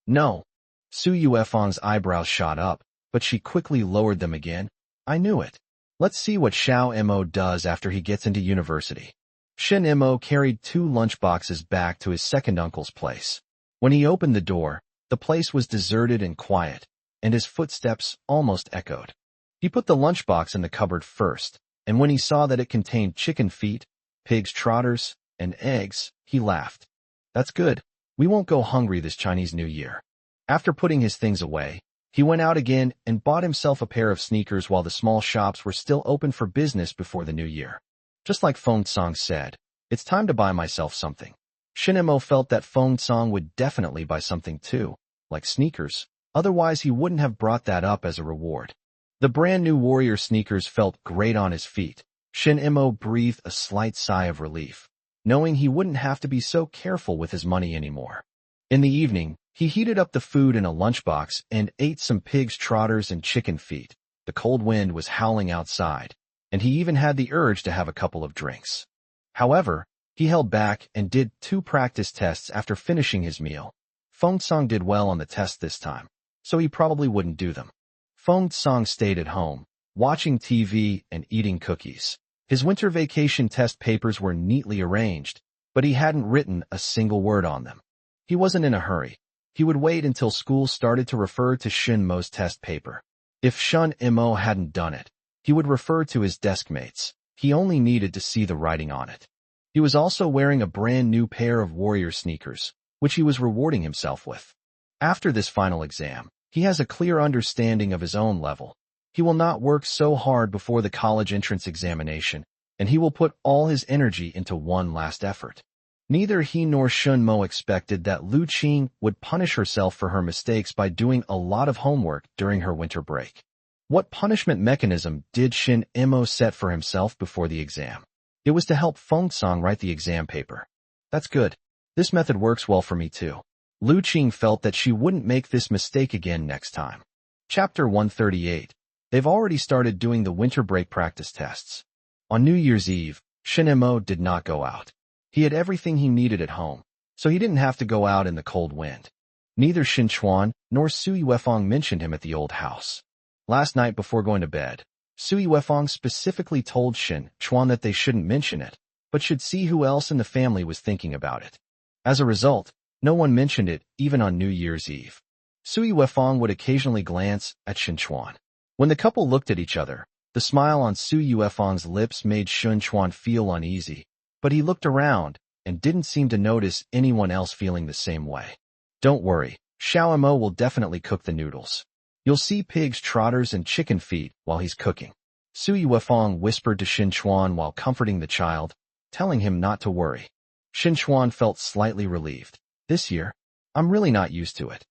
"No." Sui Wefang's eyebrows shot up, but she quickly lowered them again. "I knew it. Let's see what Xiao Mo does after he gets into university." Shin Mo carried 2 lunchboxes back to his second uncle's place. When he opened the door, the place was deserted and quiet, and his footsteps almost echoed. He put the lunchbox in the cupboard first, and when he saw that it contained chicken feet, pig's trotters, and eggs, he laughed. "That's good. We won't go hungry this Chinese New Year." After putting his things away, he went out again and bought himself a pair of sneakers while the small shops were still open for business before the New Year. Just like Feng Song said, "It's time to buy myself something." Shin Mo felt that Feng Song would definitely buy something too, like sneakers, otherwise he wouldn't have brought that up as a reward. The brand new warrior sneakers felt great on his feet. Shin Mo breathed a slight sigh of relief, knowing he wouldn't have to be so careful with his money anymore. In the evening, he heated up the food in a lunchbox and ate some pig's trotters and chicken feet. The cold wind was howling outside, and he even had the urge to have a couple of drinks. However, he held back and did 2 practice tests after finishing his meal. Feng Song did well on the test this time, so he probably wouldn't do them. Feng Song stayed at home, watching TV and eating cookies. His winter vacation test papers were neatly arranged, but he hadn't written a single word on them. He wasn't in a hurry. He would wait until school started to refer to Shin Mo's test paper. If Shun Mo hadn't done it, he would refer to his desk mates. He only needed to see the writing on it. He was also wearing a brand new pair of warrior sneakers, which he was rewarding himself with. After this final exam, he has a clear understanding of his own level. He will not work so hard before the college entrance examination, and he will put all his energy into one last effort. Neither he nor Shun Mo expected that Lu Qing would punish herself for her mistakes by doing a lot of homework during her winter break. What punishment mechanism did Shin Mo set for himself before the exam? It was to help Feng Song write the exam paper. That's good. This method works well for me too. Lu Qing felt that she wouldn't make this mistake again next time. Chapter 138. They've already started doing the winter break practice tests. On New Year's Eve, Shin Mo did not go out. He had everything he needed at home, so he didn't have to go out in the cold wind. Neither Shin Chuan nor Sui Wefang mentioned him at the old house. Last night before going to bed, Sui Wefang specifically told Shin Chuan that they shouldn't mention it, but should see who else in the family was thinking about it. As a result, no one mentioned it even on New Year's Eve. Sui Wefang would occasionally glance at Shin Chuan. When the couple looked at each other, the smile on Sui Wefang's lips made Shin Chuan feel uneasy. But he looked around and didn't seem to notice anyone else feeling the same way. Don't worry, Xiao Mo will definitely cook the noodles. You'll see pigs, trotters, and chicken feet while he's cooking. Sui Wefang whispered to Shin Chuan while comforting the child, telling him not to worry. Shin Chuan felt slightly relieved. This year, I'm really not used to it.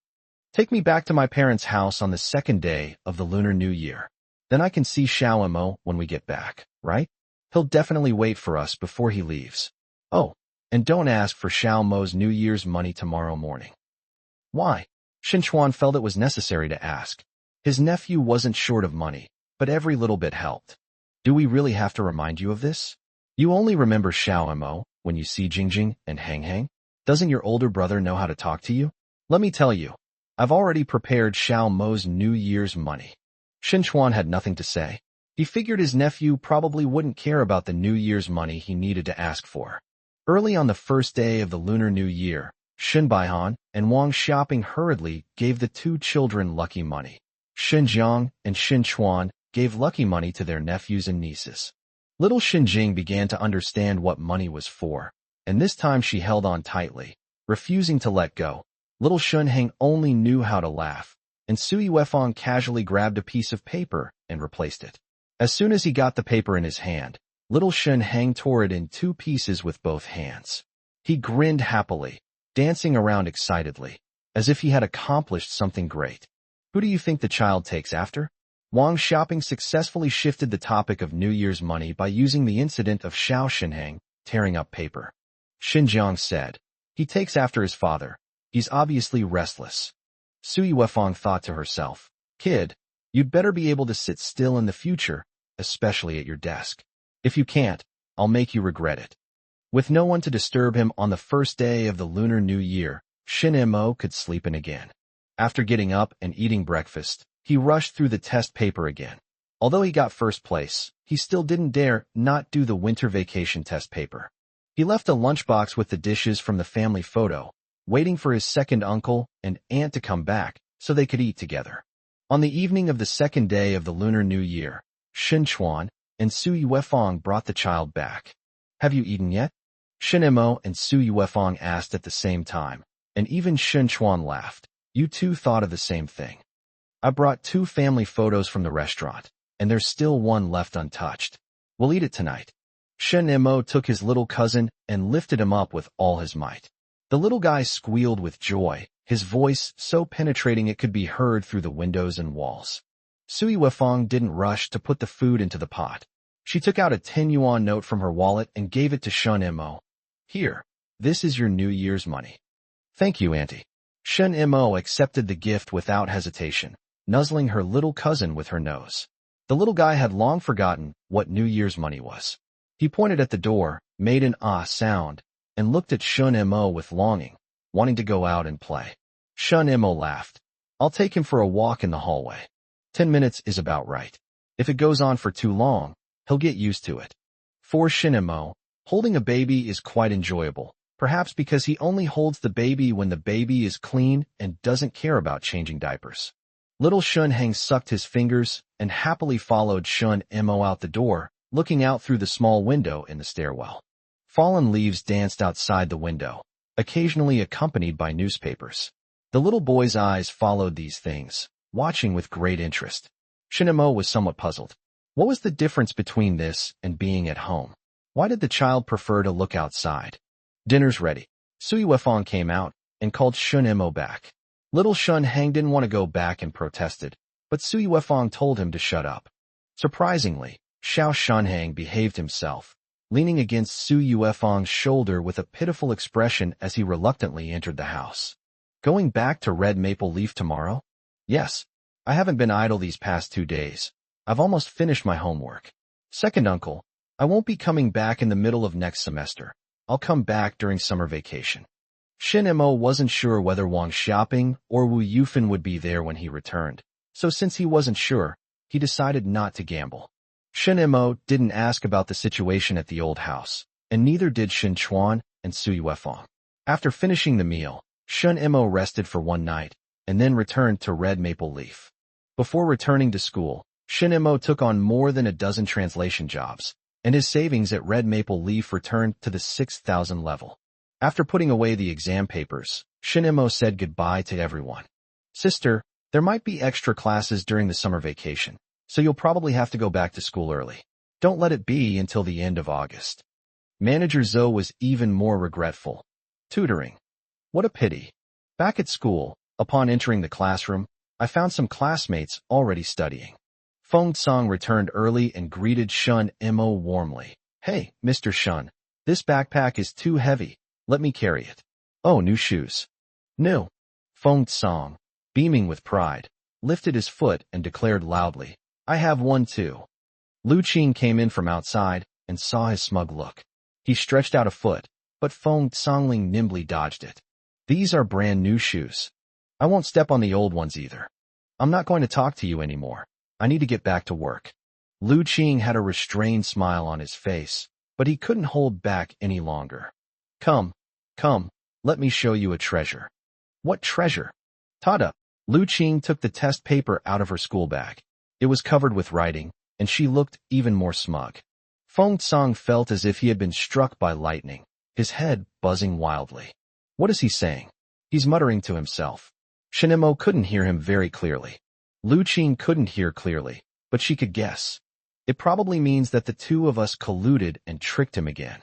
Take me back to my parents' house on the 2nd day of the Lunar New Year. Then I can see Xiao Mo when we get back, right? He'll definitely wait for us before he leaves. Oh, and don't ask for Xiao Mo's New Year's money tomorrow morning. Why? Shin Chuan felt it was necessary to ask. His nephew wasn't short of money, but every little bit helped. Do we really have to remind you of this? You only remember Xiao Mo when you see Jingjing and Hang Hang? Doesn't your older brother know how to talk to you? Let me tell you, I've already prepared Xiao Mo's New Year's money. Shin Chuan had nothing to say. He figured his nephew probably wouldn't care about the New Year's money he needed to ask for. Early on the 1st day of the Lunar New Year, Shin Baihan and Wang Xiaoping hurriedly gave the 2 children lucky money. Shin Jiang and Shin Chuan gave lucky money to their nephews and nieces. Little Shin Jing began to understand what money was for, and this time she held on tightly, refusing to let go. Little Shun Heng only knew how to laugh, and Sui Wefang casually grabbed a piece of paper and replaced it. As soon as he got the paper in his hand, little Shin Heng tore it in 2 pieces with both hands. He grinned happily, dancing around excitedly, as if he had accomplished something great. Who do you think the child takes after? Wang Xiaoping successfully shifted the topic of New Year's money by using the incident of Xiao Shinheng tearing up paper. Xinjiang said, he takes after his father. He's obviously restless. Sui Wefang thought to herself, kid, you'd better be able to sit still in the future, especially at your desk. If you can't, I'll make you regret it. With no one to disturb him on the 1st day of the Lunar New Year, Shin Mo could sleep in again. After getting up and eating breakfast, he rushed through the test paper again. Although he got 1st place, he still didn't dare not do the winter vacation test paper. He left a lunchbox with the dishes from the family photo, waiting for his 2nd uncle and aunt to come back so they could eat together. On the evening of the 2nd day of the Lunar New Year, Shin Chuan and Sui Wefang brought the child back. Have you eaten yet? Shin Mo and Sui Wefang asked at the same time, and even Shin Chuan laughed. You two thought of the same thing. I brought 2 family photos from the restaurant, and there's still one left untouched. We'll eat it tonight. Shin Mo took his little cousin and lifted him up with all his might. The little guy squealed with joy, his voice so penetrating it could be heard through the windows and walls. Sui Wefang didn't rush to put the food into the pot. She took out a 10 yuan note from her wallet and gave it to Shin Mo. Here, this is your New Year's money. Thank you, Auntie. Shin Mo accepted the gift without hesitation, nuzzling her little cousin with her nose. The little guy had long forgotten what New Year's money was. He pointed at the door, made an ah sound, and looked at Shun Mo with longing, wanting to go out and play. Shun Mo laughed. I'll take him for a walk in the hallway. 10 minutes is about right. If it goes on for too long, he'll get used to it. For Shin Mo, holding a baby is quite enjoyable, perhaps because he only holds the baby when the baby is clean and doesn't care about changing diapers. Little Shun Hang sucked his fingers and happily followed Shun Mo out the door, looking out through the small window in the stairwell. Fallen leaves danced outside the window, occasionally accompanied by newspapers. The little boy's eyes followed these things, watching with great interest. Shin Mo was somewhat puzzled. What was the difference between this and being at home? Why did the child prefer to look outside? Dinner's ready. Sui Wefong came out and called Shun Mo back. Little Shun Hang didn't want to go back and protested, but Sui Wefong told him to shut up. Surprisingly, Xiao Shunhang behaved himself, leaning against Sui Wefong's shoulder with a pitiful expression as he reluctantly entered the house. Going back to Red Maple Leaf tomorrow? Yes. I haven't been idle these past 2 days. I've almost finished my homework. Second uncle, I won't be coming back in the middle of next semester. I'll come back during summer vacation. Shin Mo wasn't sure whether Wang Xiaoping or Wu Yufan would be there when he returned, so since he wasn't sure, he decided not to gamble. Shin Mo didn't ask about the situation at the old house, and neither did Shin Chuan and Sui Wefong. After finishing the meal, Shin Mo rested for one night, and then returned to Red Maple Leaf. Before returning to school, Shin Mo took on more than a dozen translation jobs, and his savings at Red Maple Leaf returned to the 6,000 level. After putting away the exam papers, Shin Mo said goodbye to everyone. Sister, there might be extra classes during the summer vacation, so you'll probably have to go back to school early. Don't let it be until the end of August. Manager Zhou was even more regretful. Tutoring. What a pity. Back at school, upon entering the classroom, I found some classmates already studying. Feng Song returned early and greeted Shun Mo warmly. Hey, Mr. Shun, this backpack is too heavy. Let me carry it. Oh, new shoes. New. Feng Song, beaming with pride, lifted his foot and declared loudly, I have one too. Lu Qing came in from outside and saw his smug look. He stretched out a foot, but Feng Songling nimbly dodged it. These are brand new shoes. I won't step on the old ones either. I'm not going to talk to you anymore. I need to get back to work. Lu Qing had a restrained smile on his face, but he couldn't hold back any longer. Come, let me show you a treasure. What treasure? Tada! Lu Qing took the test paper out of her school bag. It was covered with writing, and she looked even more smug. Feng Song felt as if he had been struck by lightning, his head buzzing wildly. What is he saying? He's muttering to himself. Shin Mo couldn't hear him very clearly. Lu Qing couldn't hear clearly, but she could guess. It probably means that the two of us colluded and tricked him again.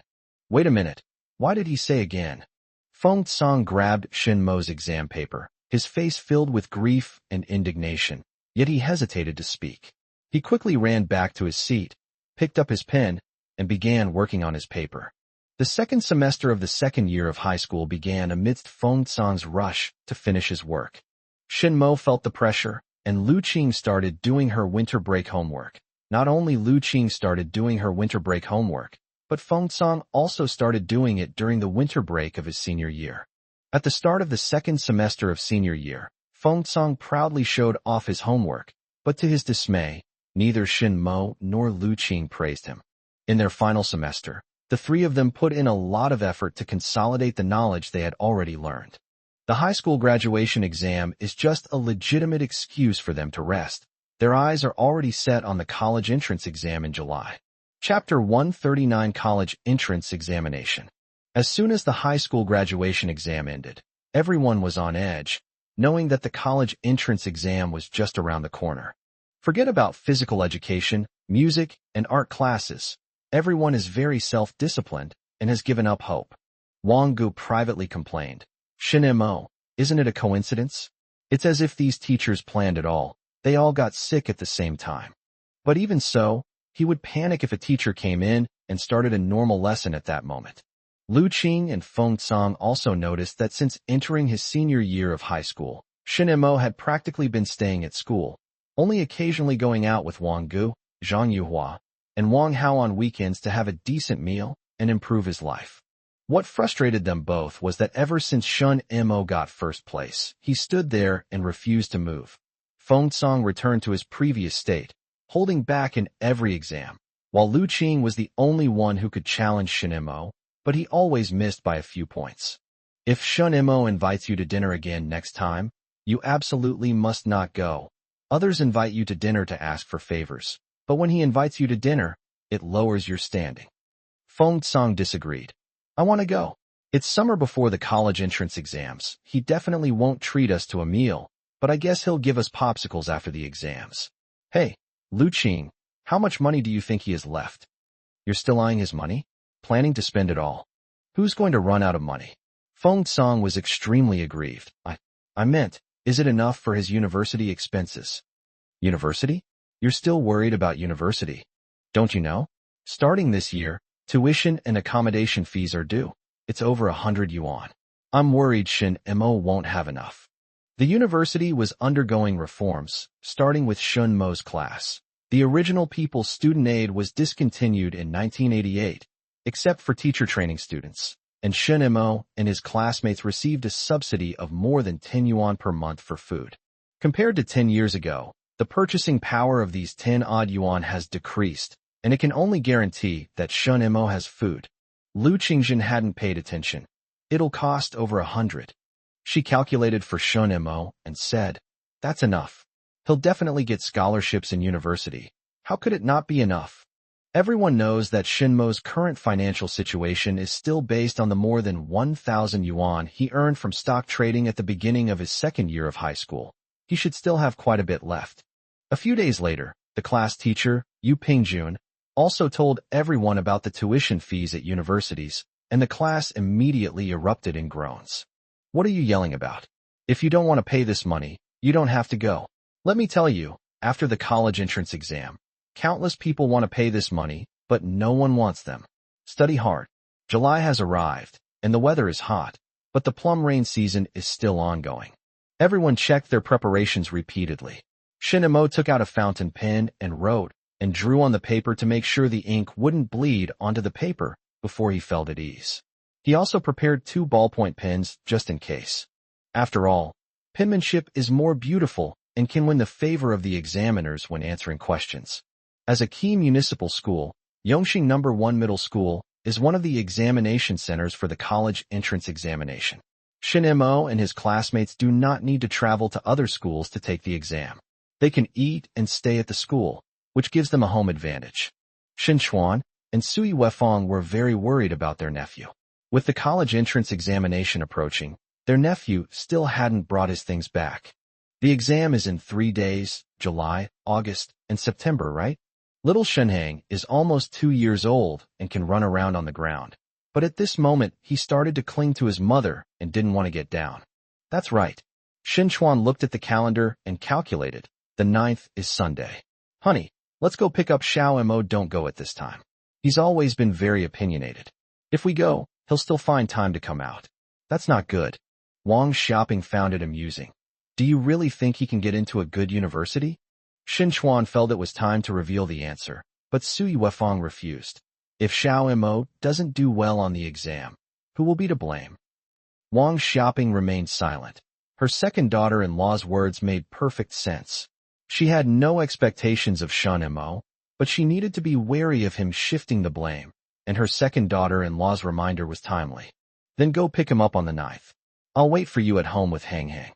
Wait a minute. Why did he say again? Feng Song grabbed Shin Mo's exam paper, his face filled with grief and indignation, yet he hesitated to speak. He quickly ran back to his seat, picked up his pen, and began working on his paper. The second semester of the second year of high school began amidst Feng Song's rush to finish his work. Shin Mo felt the pressure, and Lu Qing started doing her winter break homework. Not only Lu Qing started doing her winter break homework, but Feng Song also started doing it during the winter break of his senior year. At the start of the second semester of senior year, Feng Song proudly showed off his homework, but to his dismay, neither Shin Mo nor Lu Qing praised him. In their final semester, the three of them put in a lot of effort to consolidate the knowledge they had already learned. The high school graduation exam is just a legitimate excuse for them to rest. Their eyes are already set on the college entrance exam in July. Chapter 139 College Entrance Examination. As soon as the high school graduation exam ended, everyone was on edge, knowing that the college entrance exam was just around the corner. Forget about physical education, music, and art classes. Everyone is very self-disciplined and has given up hope. Wang Gu privately complained. Shin Mo, isn't it a coincidence? It's as if these teachers planned it all. They all got sick at the same time. But even so, he would panic if a teacher came in and started a normal lesson at that moment. Lu Qing and Feng Song also noticed that since entering his senior year of high school, Shin Mo had practically been staying at school, only occasionally going out with Wang Gu, Zhang Yuhua, and Wang Hao on weekends to have a decent meal, and improve his life. What frustrated them both was that ever since Shun Mo got first place, he stood there and refused to move. Feng Song returned to his previous state, holding back in every exam, while Lu Qing was the only one who could challenge Shin Mo, but he always missed by a few points. If Shun Mo invites you to dinner again next time, you absolutely must not go. Others invite you to dinner to ask for favors, but when he invites you to dinner, it lowers your standing. Feng Song disagreed. I want to go. It's summer before the college entrance exams. He definitely won't treat us to a meal, but I guess he'll give us popsicles after the exams. Hey, Lu Qing, how much money do you think he has left? You're still eyeing his money? Planning to spend it all? Who's going to run out of money? Feng Song was extremely aggrieved. I meant, is it enough for his university expenses? University? You're still worried about university. Don't you know? Starting this year, tuition and accommodation fees are due. It's over 100 yuan. I'm worried Shin Mo won't have enough. The university was undergoing reforms, starting with Shun Mo's class. The original People's Student Aid was discontinued in 1988, except for teacher training students, and Shin Mo and his classmates received a subsidy of more than 10 yuan per month for food. Compared to 10 years ago, the purchasing power of these 10-odd yuan has decreased, and it can only guarantee that Shun Mo has food. Lu Qingjin hadn't paid attention. It'll cost over 100. She calculated for Shun Mo and said, that's enough. He'll definitely get scholarships in university. How could it not be enough? Everyone knows that Shin Mo's current financial situation is still based on the more than 1,000 yuan he earned from stock trading at the beginning of his second year of high school. He should still have quite a bit left. A few days later, the class teacher, Yu Pingjun, also told everyone about the tuition fees at universities, and the class immediately erupted in groans. What are you yelling about? If you don't want to pay this money, you don't have to go. Let me tell you, after the college entrance exam, countless people want to pay this money, but no one wants them. Study hard. July has arrived, and the weather is hot, but the plum rain season is still ongoing. Everyone checked their preparations repeatedly. Shin Mo took out a fountain pen and wrote, and drew on the paper to make sure the ink wouldn't bleed onto the paper before he felt at ease. He also prepared 2 ballpoint pens just in case. After all, penmanship is more beautiful and can win the favor of the examiners when answering questions. As a key municipal school, Yongxing No. 1 Middle School is one of the examination centers for the college entrance examination. Shin Mo and his classmates do not need to travel to other schools to take the exam. They can eat and stay at the school, which gives them a home advantage. Shin Chuan and Sui Wefang were very worried about their nephew. With the college entrance examination approaching, their nephew still hadn't brought his things back. The exam is in 3 days, July, August, and September, right? Little Shenhang is almost 2 years old and can run around on the ground. But at this moment, he started to cling to his mother and didn't want to get down. That's right. Shin Chuan looked at the calendar and calculated. The 9th is Sunday. Honey, let's go pick up Xiao Mo. Don't go at this time. He's always been very opinionated. If we go, he'll still find time to come out. That's not good. Wang Xiaoping found it amusing. Do you really think he can get into a good university? Shin Chuan felt it was time to reveal the answer, but Sui Wefang refused. If Xiao Mo doesn't do well on the exam, who will be to blame? Wang Xiaoping remained silent. Her second daughter-in-law's words made perfect sense. She had no expectations of Shun Mo, but she needed to be wary of him shifting the blame, and her second daughter-in-law's reminder was timely. Then go pick him up on the 9th. I'll wait for you at home with Hang Hang.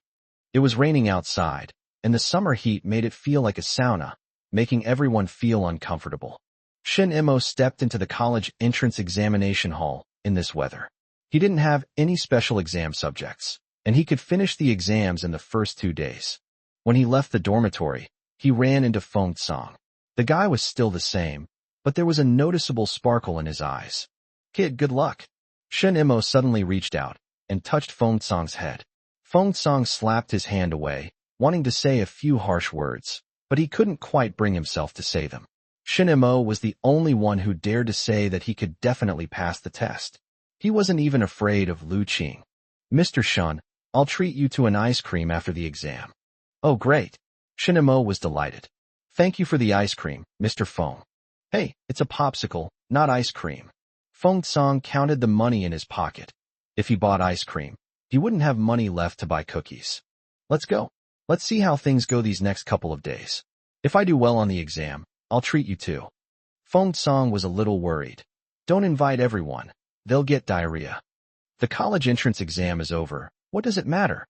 It was raining outside, and the summer heat made it feel like a sauna, making everyone feel uncomfortable. Shin Mo stepped into the college entrance examination hall in this weather. He didn't have any special exam subjects, and he could finish the exams in the first 2 days. When he left the dormitory, he ran into Feng Song. The guy was still the same, but there was a noticeable sparkle in his eyes. Kid, good luck. Shin Mo suddenly reached out and touched Feng Song's head. Feng Song slapped his hand away, wanting to say a few harsh words, but he couldn't quite bring himself to say them. Shin Mo was the only one who dared to say that he could definitely pass the test. He wasn't even afraid of Lu Qing. Mr. Shun, I'll treat you to an ice cream after the exam. Oh, great. Shin Mo was delighted. Thank you for the ice cream, Mr. Feng. Hey, it's a popsicle, not ice cream. Feng Song counted the money in his pocket. If he bought ice cream, he wouldn't have money left to buy cookies. Let's go. Let's see how things go these next couple of days. If I do well on the exam, I'll treat you too. Feng Song was a little worried. Don't invite everyone. They'll get diarrhea. The college entrance exam is over. What does it matter?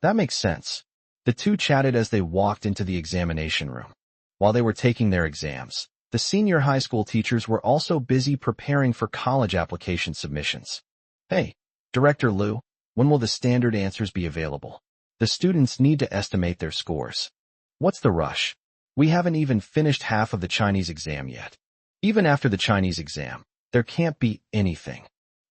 That makes sense. The two chatted as they walked into the examination room. While they were taking their exams, the senior high school teachers were also busy preparing for college application submissions. Hey, Director Liu, when will the standard answers be available? The students need to estimate their scores. What's the rush? We haven't even finished half of the Chinese exam yet. Even after the Chinese exam, there can't be anything.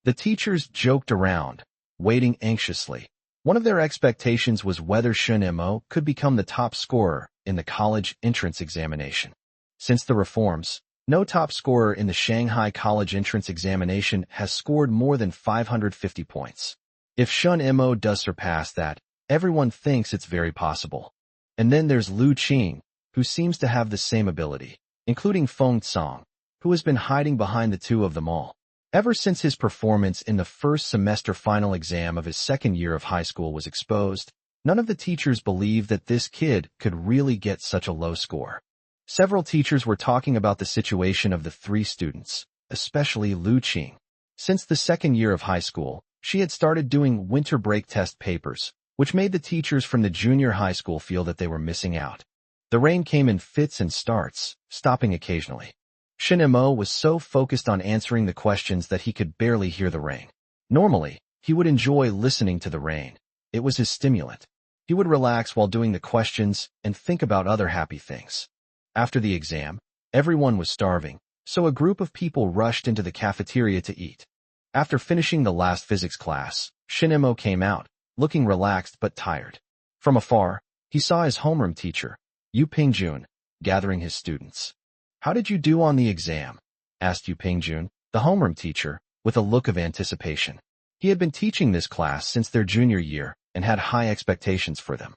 The teachers joked around, waiting anxiously. One of their expectations was whether Shun Mo could become the top scorer in the college entrance examination. Since the reforms, no top scorer in the Shanghai college entrance examination has scored more than 550 points. If Shun Mo does surpass that, everyone thinks it's very possible. And then there's Lu Qing, who seems to have the same ability, including Feng Song, who has been hiding behind the two of them all. Ever since his performance in the first semester final exam of his second year of high school was exposed, none of the teachers believed that this kid could really get such a low score. Several teachers were talking about the situation of the three students, especially Lu Qing. Since the second year of high school, she had started doing winter break test papers, which made the teachers from the junior high school feel that they were missing out. The rain came in fits and starts, stopping occasionally. Shin Mo was so focused on answering the questions that he could barely hear the rain. Normally, he would enjoy listening to the rain. It was his stimulant. He would relax while doing the questions and think about other happy things. After the exam, everyone was starving, so a group of people rushed into the cafeteria to eat. After finishing the last physics class, Shin Mo came out, looking relaxed but tired. From afar, he saw his homeroom teacher, Yu Pingjun, gathering his students. How did you do on the exam? Asked Yu Pingjun, the homeroom teacher, with a look of anticipation. He had been teaching this class since their junior year and had high expectations for them.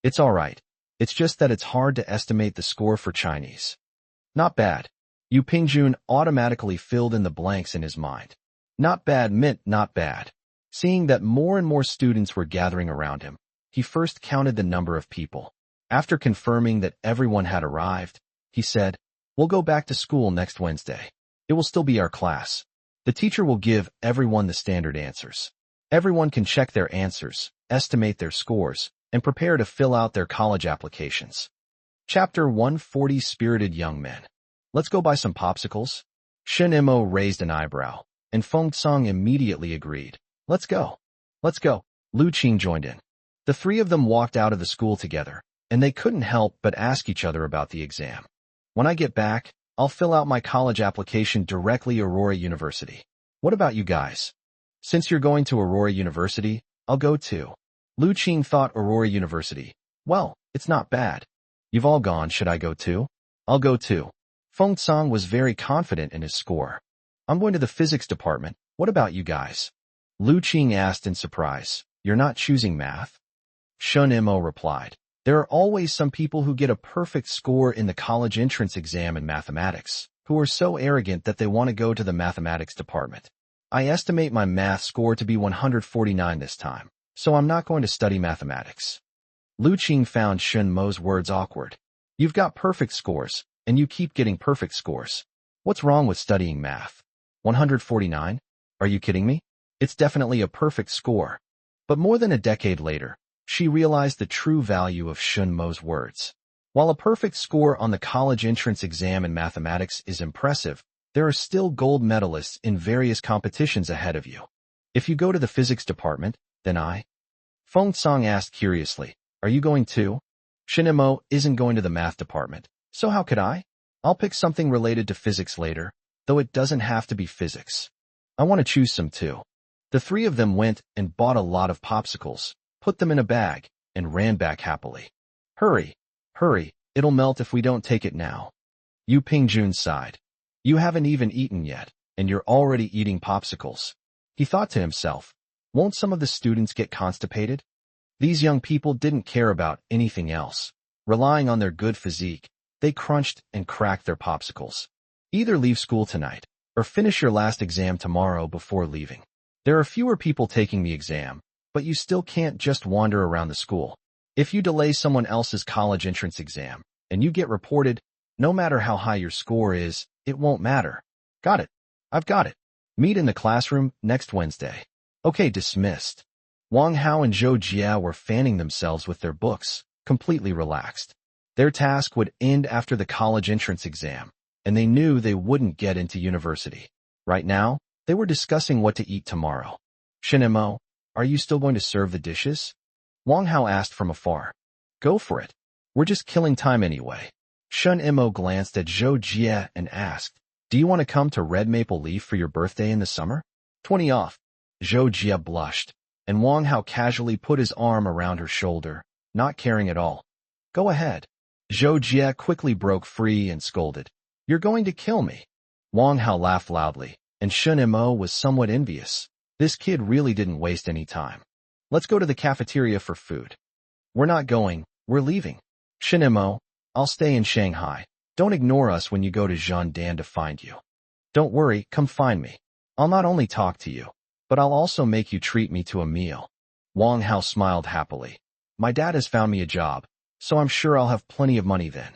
It's all right. It's just that it's hard to estimate the score for Chinese. Not bad. Yu Pingjun automatically filled in the blanks in his mind. Not bad meant not bad. Seeing that more and more students were gathering around him, he first counted the number of people. After confirming that everyone had arrived, he said, "We'll go back to school next Wednesday. It will still be our class. The teacher will give everyone the standard answers. Everyone can check their answers, estimate their scores, and prepare to fill out their college applications." Chapter 140 Spirited Young Men. Let's go buy some popsicles? Shin Mo raised an eyebrow, and Feng Song immediately agreed. Let's go. Let's go. Lu Qing joined in. The three of them walked out of the school together, and they couldn't help but ask each other about the exam. When I get back, I'll fill out my college application directly Aurora University. What about you guys? Since you're going to Aurora University, I'll go too. Lu Qing thought Aurora University. Well, it's not bad. You've all gone, should I go too? I'll go too. Feng Song was very confident in his score. I'm going to the physics department. What about you guys? Lu Qing asked in surprise. You're not choosing math? Shun Mo replied. There are always some people who get a perfect score in the college entrance exam in mathematics, who are so arrogant that they want to go to the mathematics department. I estimate my math score to be 149 this time, so I'm not going to study mathematics. Lu Qing found Shun Mo's words awkward. You've got perfect scores, and you keep getting perfect scores. What's wrong with studying math? 149? Are you kidding me? It's definitely a perfect score. But more than a decade later, she realized the true value of Shun Mo's words. While a perfect score on the college entrance exam in mathematics is impressive, there are still gold medalists in various competitions ahead of you. If you go to the physics department, then I? Feng Song asked curiously, are you going too? Shin Mo isn't going to the math department, so how could I? I'll pick something related to physics later, though it doesn't have to be physics. I want to choose some too. The three of them went and bought a lot of popsicles, put them in a bag, and ran back happily. Hurry, hurry, it'll melt if we don't take it now. Yu Pingjun sighed. You haven't even eaten yet, and you're already eating popsicles. He thought to himself, won't some of the students get constipated? These young people didn't care about anything else. Relying on their good physique, they crunched and cracked their popsicles. Either leave school tonight, or finish your last exam tomorrow before leaving. There are fewer people taking the exam, but you still can't just wander around the school. If you delay someone else's college entrance exam, and you get reported, no matter how high your score is, it won't matter. Got it. I've got it. Meet in the classroom next Wednesday. Okay, dismissed. Wang Hao and Zhou Jia were fanning themselves with their books, completely relaxed. Their task would end after the college entrance exam, and they knew they wouldn't get into university. Right now, they were discussing what to eat tomorrow. Shinemo, are you still going to serve the dishes? Wang Hao asked from afar. Go for it. We're just killing time anyway. Shun Imo glanced at Zhou Jia and asked, do you want to come to Red Maple Leaf for your birthday in the summer? 20 off. Zhou Jia blushed, and Wang Hao casually put his arm around her shoulder, not caring at all. Go ahead. Zhou Jia quickly broke free and scolded. You're going to kill me. Wang Hao laughed loudly, and Shun Imo was somewhat envious. This kid really didn't waste any time. Let's go to the cafeteria for food. We're not going, we're leaving. Shun Imo, I'll stay in Shanghai. Don't ignore us when you go to Zhandan to find you. Don't worry, come find me. I'll not only talk to you, but I'll also make you treat me to a meal. Wang Hao smiled happily. My dad has found me a job, so I'm sure I'll have plenty of money then.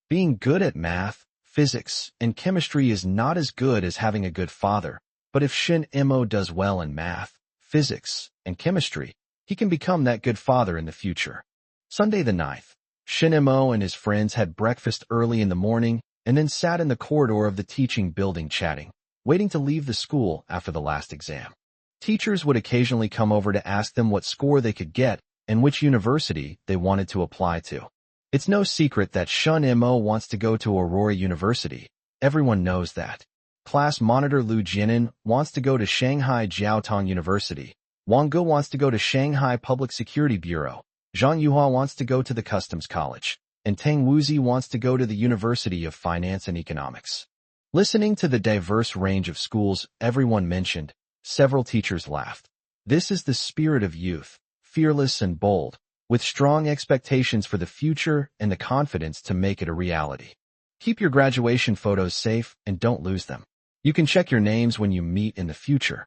Being good at math, physics, and chemistry is not as good as having a good father, but if Shin Imo does well in math, physics, and chemistry, he can become that good father in the future. Sunday the 9th. Shin Imo and his friends had breakfast early in the morning and then sat in the corridor of the teaching building chatting, waiting to leave the school after the last exam. Teachers would occasionally come over to ask them what score they could get and which university they wanted to apply to. It's no secret that Shun Imo wants to go to Aurora University. Everyone knows that. Class monitor Lu Jianan wants to go to Shanghai Jiaotong University. Wang Ge wants to go to Shanghai Public Security Bureau. Zhang Yuhua wants to go to the Customs College. And Tang Wuzi wants to go to the University of Finance and Economics. Listening to the diverse range of schools everyone mentioned, several teachers laughed. This is the spirit of youth, fearless and bold, with strong expectations for the future and the confidence to make it a reality. Keep your graduation photos safe and don't lose them. You can check your names when you meet in the future.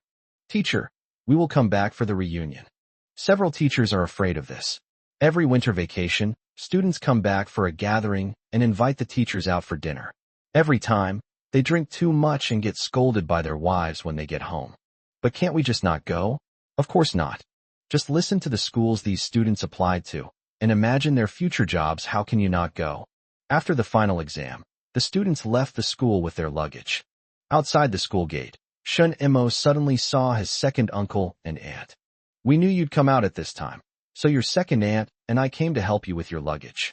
Teacher, we will come back for the reunion. Several teachers are afraid of this. Every winter vacation, students come back for a gathering and invite the teachers out for dinner. Every time, they drink too much and get scolded by their wives when they get home. But can't we just not go? Of course not. Just listen to the schools these students applied to, and imagine their future jobs. How can you not go? After the final exam, the students left the school with their luggage. Outside the school gate, Shun Imo suddenly saw his second uncle and aunt. We knew you'd come out at this time, so your second aunt and I came to help you with your luggage.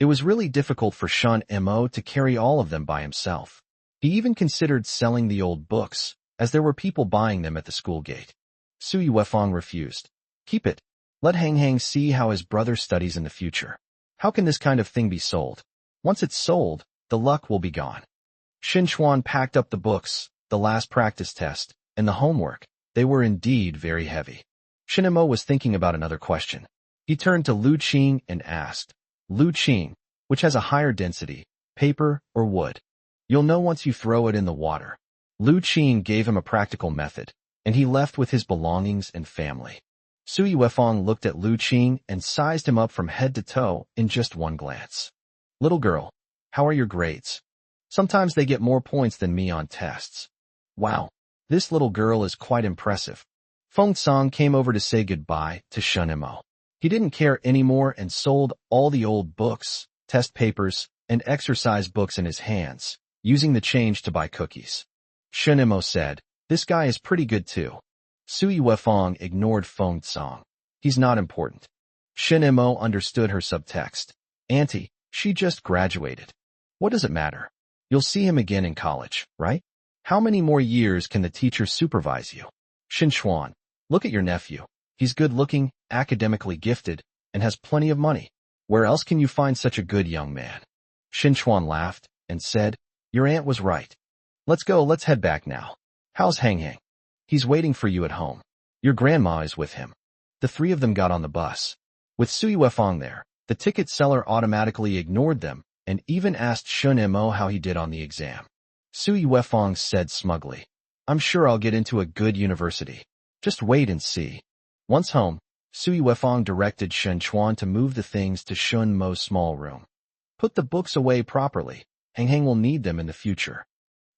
It was really difficult for Shun Imo to carry all of them by himself. He even considered selling the old books, as there were people buying them at the school gate. Sui Wefang refused. Keep it. Let Hang Hang see how his brother studies in the future. How can this kind of thing be sold? Once it's sold, the luck will be gone. Shin Chuan packed up the books, the last practice test, and the homework. They were indeed very heavy. Shin Imo was thinking about another question. He turned to Lu Qing and asked, Lu Qing, which has a higher density, paper or wood? You'll know once you throw it in the water. Lu Qing gave him a practical method, and he left with his belongings and family. Sui Wefang looked at Lu Qing and sized him up from head to toe in just one glance. Little girl, how are your grades? Sometimes they get more points than me on tests. Wow, this little girl is quite impressive. Feng Song came over to say goodbye to Shun Imo. He didn't care anymore and sold all the old books, test papers, and exercise books in his hands, using the change to buy cookies. Shun Imo said, this guy is pretty good too. Sui Wefang ignored Feng Song. He's not important. Shin Imo understood her subtext. Auntie, she just graduated. What does it matter? You'll see him again in college, right? How many more years can the teacher supervise you? Shin Chuan, look at your nephew. He's good-looking, academically gifted, and has plenty of money. Where else can you find such a good young man? Shin Chuan laughed and said, your aunt was right. Let's go, let's head back now. How's Hang Hang? He's waiting for you at home. Your grandma is with him. The three of them got on the bus. With Sui Wefang there, the ticket seller automatically ignored them and even asked Shun Imo how he did on the exam. Sui Wefong said smugly. I'm sure I'll get into a good university. Just wait and see. Once home, Sui Wefong directed Shen Chuan to move the things to Shun Mo's small room. Put the books away properly. Hang Hang will need them in the future.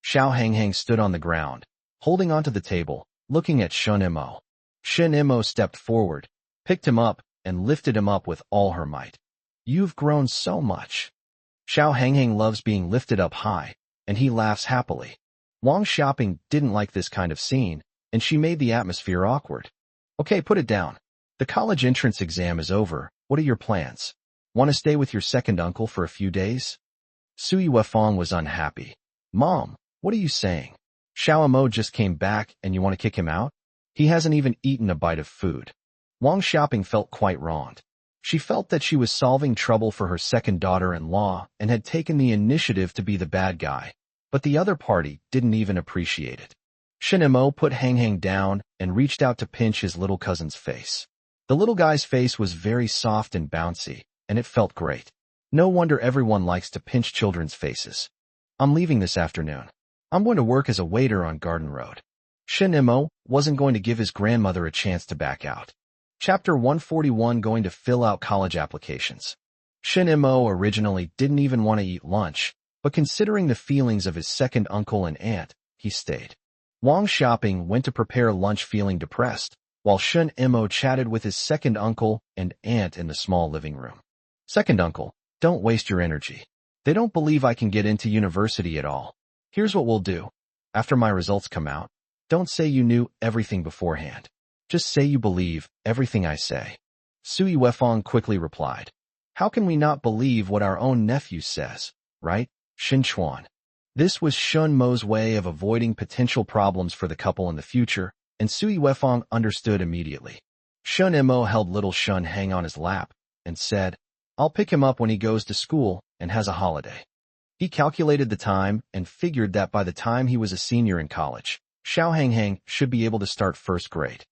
Xiao Hang Hang stood on the ground, holding onto the table, looking at Shun Mo. Shen Mo stepped forward, picked him up, and lifted him up with all her might. You've grown so much. Xiao Hang Hang loves being lifted up high, and he laughs happily. Wang Xiaoping didn't like this kind of scene, and she made the atmosphere awkward. Okay, put it down. The college entrance exam is over. What are your plans? Want to stay with your second uncle for a few days? Sui Wefong was unhappy. Mom, what are you saying? Xiao Mo just came back and you want to kick him out? He hasn't even eaten a bite of food. Wang Xiaoping felt quite wronged. She felt that she was solving trouble for her second daughter-in-law and had taken the initiative to be the bad guy, but the other party didn't even appreciate it. Shen Mo put Hang Hang down and reached out to pinch his little cousin's face. The little guy's face was very soft and bouncy, and it felt great. No wonder everyone likes to pinch children's faces. I'm leaving this afternoon. I'm going to work as a waiter on Garden Road. Shen Mo wasn't going to give his grandmother a chance to back out. Chapter 141, going to fill out college applications. Shen Mo originally didn't even want to eat lunch, but considering the feelings of his second uncle and aunt, he stayed. Wang Xiaoping went to prepare lunch feeling depressed, while Shen Mo chatted with his second uncle and aunt in the small living room. Second uncle, don't waste your energy. They don't believe I can get into university at all. Here's what we'll do. After my results come out, don't say you knew everything beforehand. Just say you believe everything I say. Sui Wefong quickly replied. How can we not believe what our own nephew says, right, Shin Chuan? This was Shun Mo's way of avoiding potential problems for the couple in the future, and Sui Wefong understood immediately. Shun Mo held little Shun Hang on his lap and said, I'll pick him up when he goes to school and has a holiday. He calculated the time and figured that by the time he was a senior in college, Xiao Hang Hang should be able to start first grade.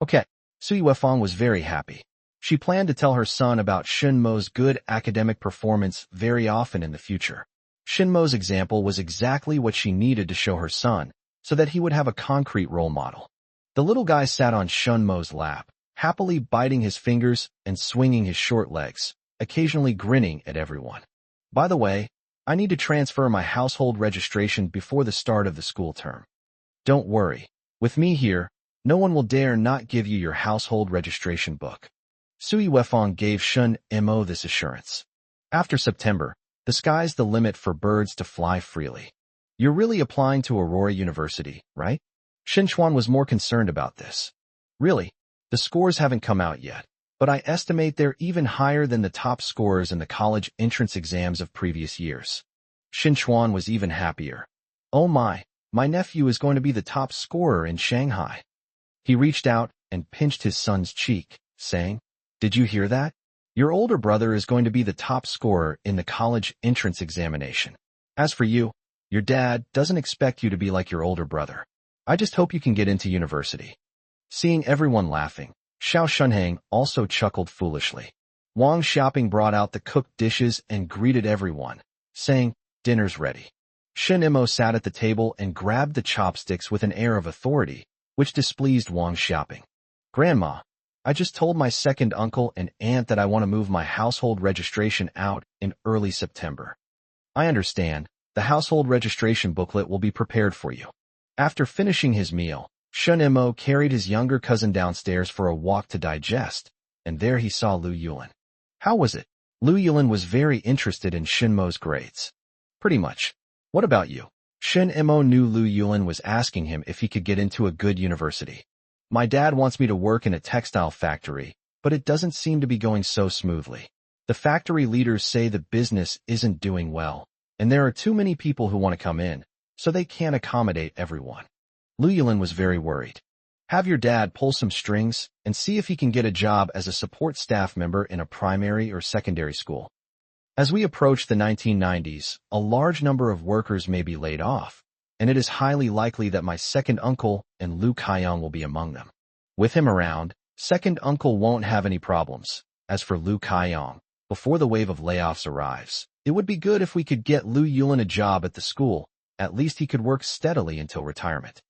Okay, Sui Wefong was very happy. She planned to tell her son about Shun Mo's good academic performance very often in the future. Shun Mo's example was exactly what she needed to show her son, so that he would have a concrete role model. The little guy sat on Shun Mo's lap, happily biting his fingers and swinging his short legs, occasionally grinning at everyone. By the way, I need to transfer my household registration before the start of the school term. Don't worry. With me here, no one will dare not give you your household registration book. Sui Wefong gave Shun Mo this assurance. After September, the sky's the limit for birds to fly freely. You're really applying to Aurora University, right? Shin Chuan was more concerned about this. Really, the scores haven't come out yet, but I estimate they're even higher than the top scores in the college entrance exams of previous years. Shin Chuan was even happier. Oh my nephew is going to be the top scorer in Shanghai. He reached out and pinched his son's cheek, saying, Did you hear that? Your older brother is going to be the top scorer in the college entrance examination. As for you, your dad doesn't expect you to be like your older brother. I just hope you can get into university. Seeing everyone laughing, Xiao Shunhang also chuckled foolishly. Wang Xiaoping brought out the cooked dishes and greeted everyone, saying, Dinner's ready. Shen Mo sat at the table and grabbed the chopsticks with an air of authority, which displeased Wang Xiaoping. Grandma, I just told my second uncle and aunt that I want to move my household registration out in early September. I understand. The household registration booklet will be prepared for you. After finishing his meal, Shen Mo carried his younger cousin downstairs for a walk to digest, and there he saw Lu Yulin. How was it? Lu Yulin was very interested in Shen Mo's grades. Pretty much. What about you? Shen Mo knew Lu Yulin was asking him if he could get into a good university. My dad wants me to work in a textile factory, but it doesn't seem to be going so smoothly. The factory leaders say the business isn't doing well, and there are too many people who want to come in, so they can't accommodate everyone. Lu Yulin was very worried. Have your dad pull some strings and see if he can get a job as a support staff member in a primary or secondary school. As we approach the 1990s, a large number of workers may be laid off, and it is highly likely that my second uncle and Lu Kaiyang will be among them. With him around, second uncle won't have any problems. As for Lu Kaiyang, before the wave of layoffs arrives, it would be good if we could get Lu Yulin a job at the school, At least he could work steadily until retirement.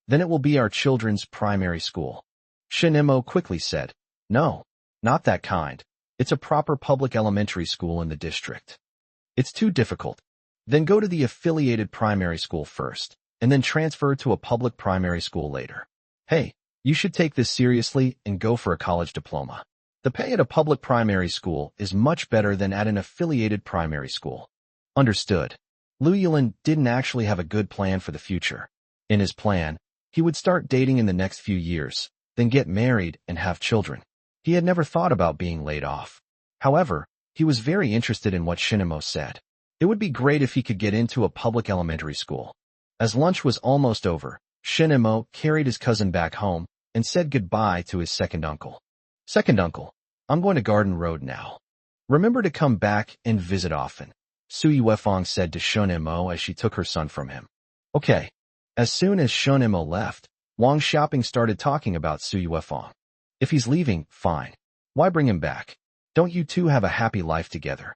Then it will be our children's primary school. Shin-emo quickly said, No, not that kind. It's a proper public elementary school in the district. It's too difficult. Then go to the affiliated primary school first, and then transfer to a public primary school later. Hey, you should take this seriously and go for a college diploma. The pay at a public primary school is much better than at an affiliated primary school. Understood. Liu Yulin didn't actually have a good plan for the future. In his plan, he would start dating in the next few years, then get married and have children. He had never thought about being laid off. However, he was very interested in what Shin-emo said. It would be great if he could get into a public elementary school. As lunch was almost over, Shin-emo carried his cousin back home and said goodbye to his second uncle. Second uncle, I'm going to Garden Road now. Remember to come back and visit often, Su Yuefang said to Shin-emo as she took her son from him. Okay. As soon as Shin-emo left, Wang Xiaoping started talking about Su Yuefang. If he's leaving, fine. Why bring him back? Don't you two have a happy life together?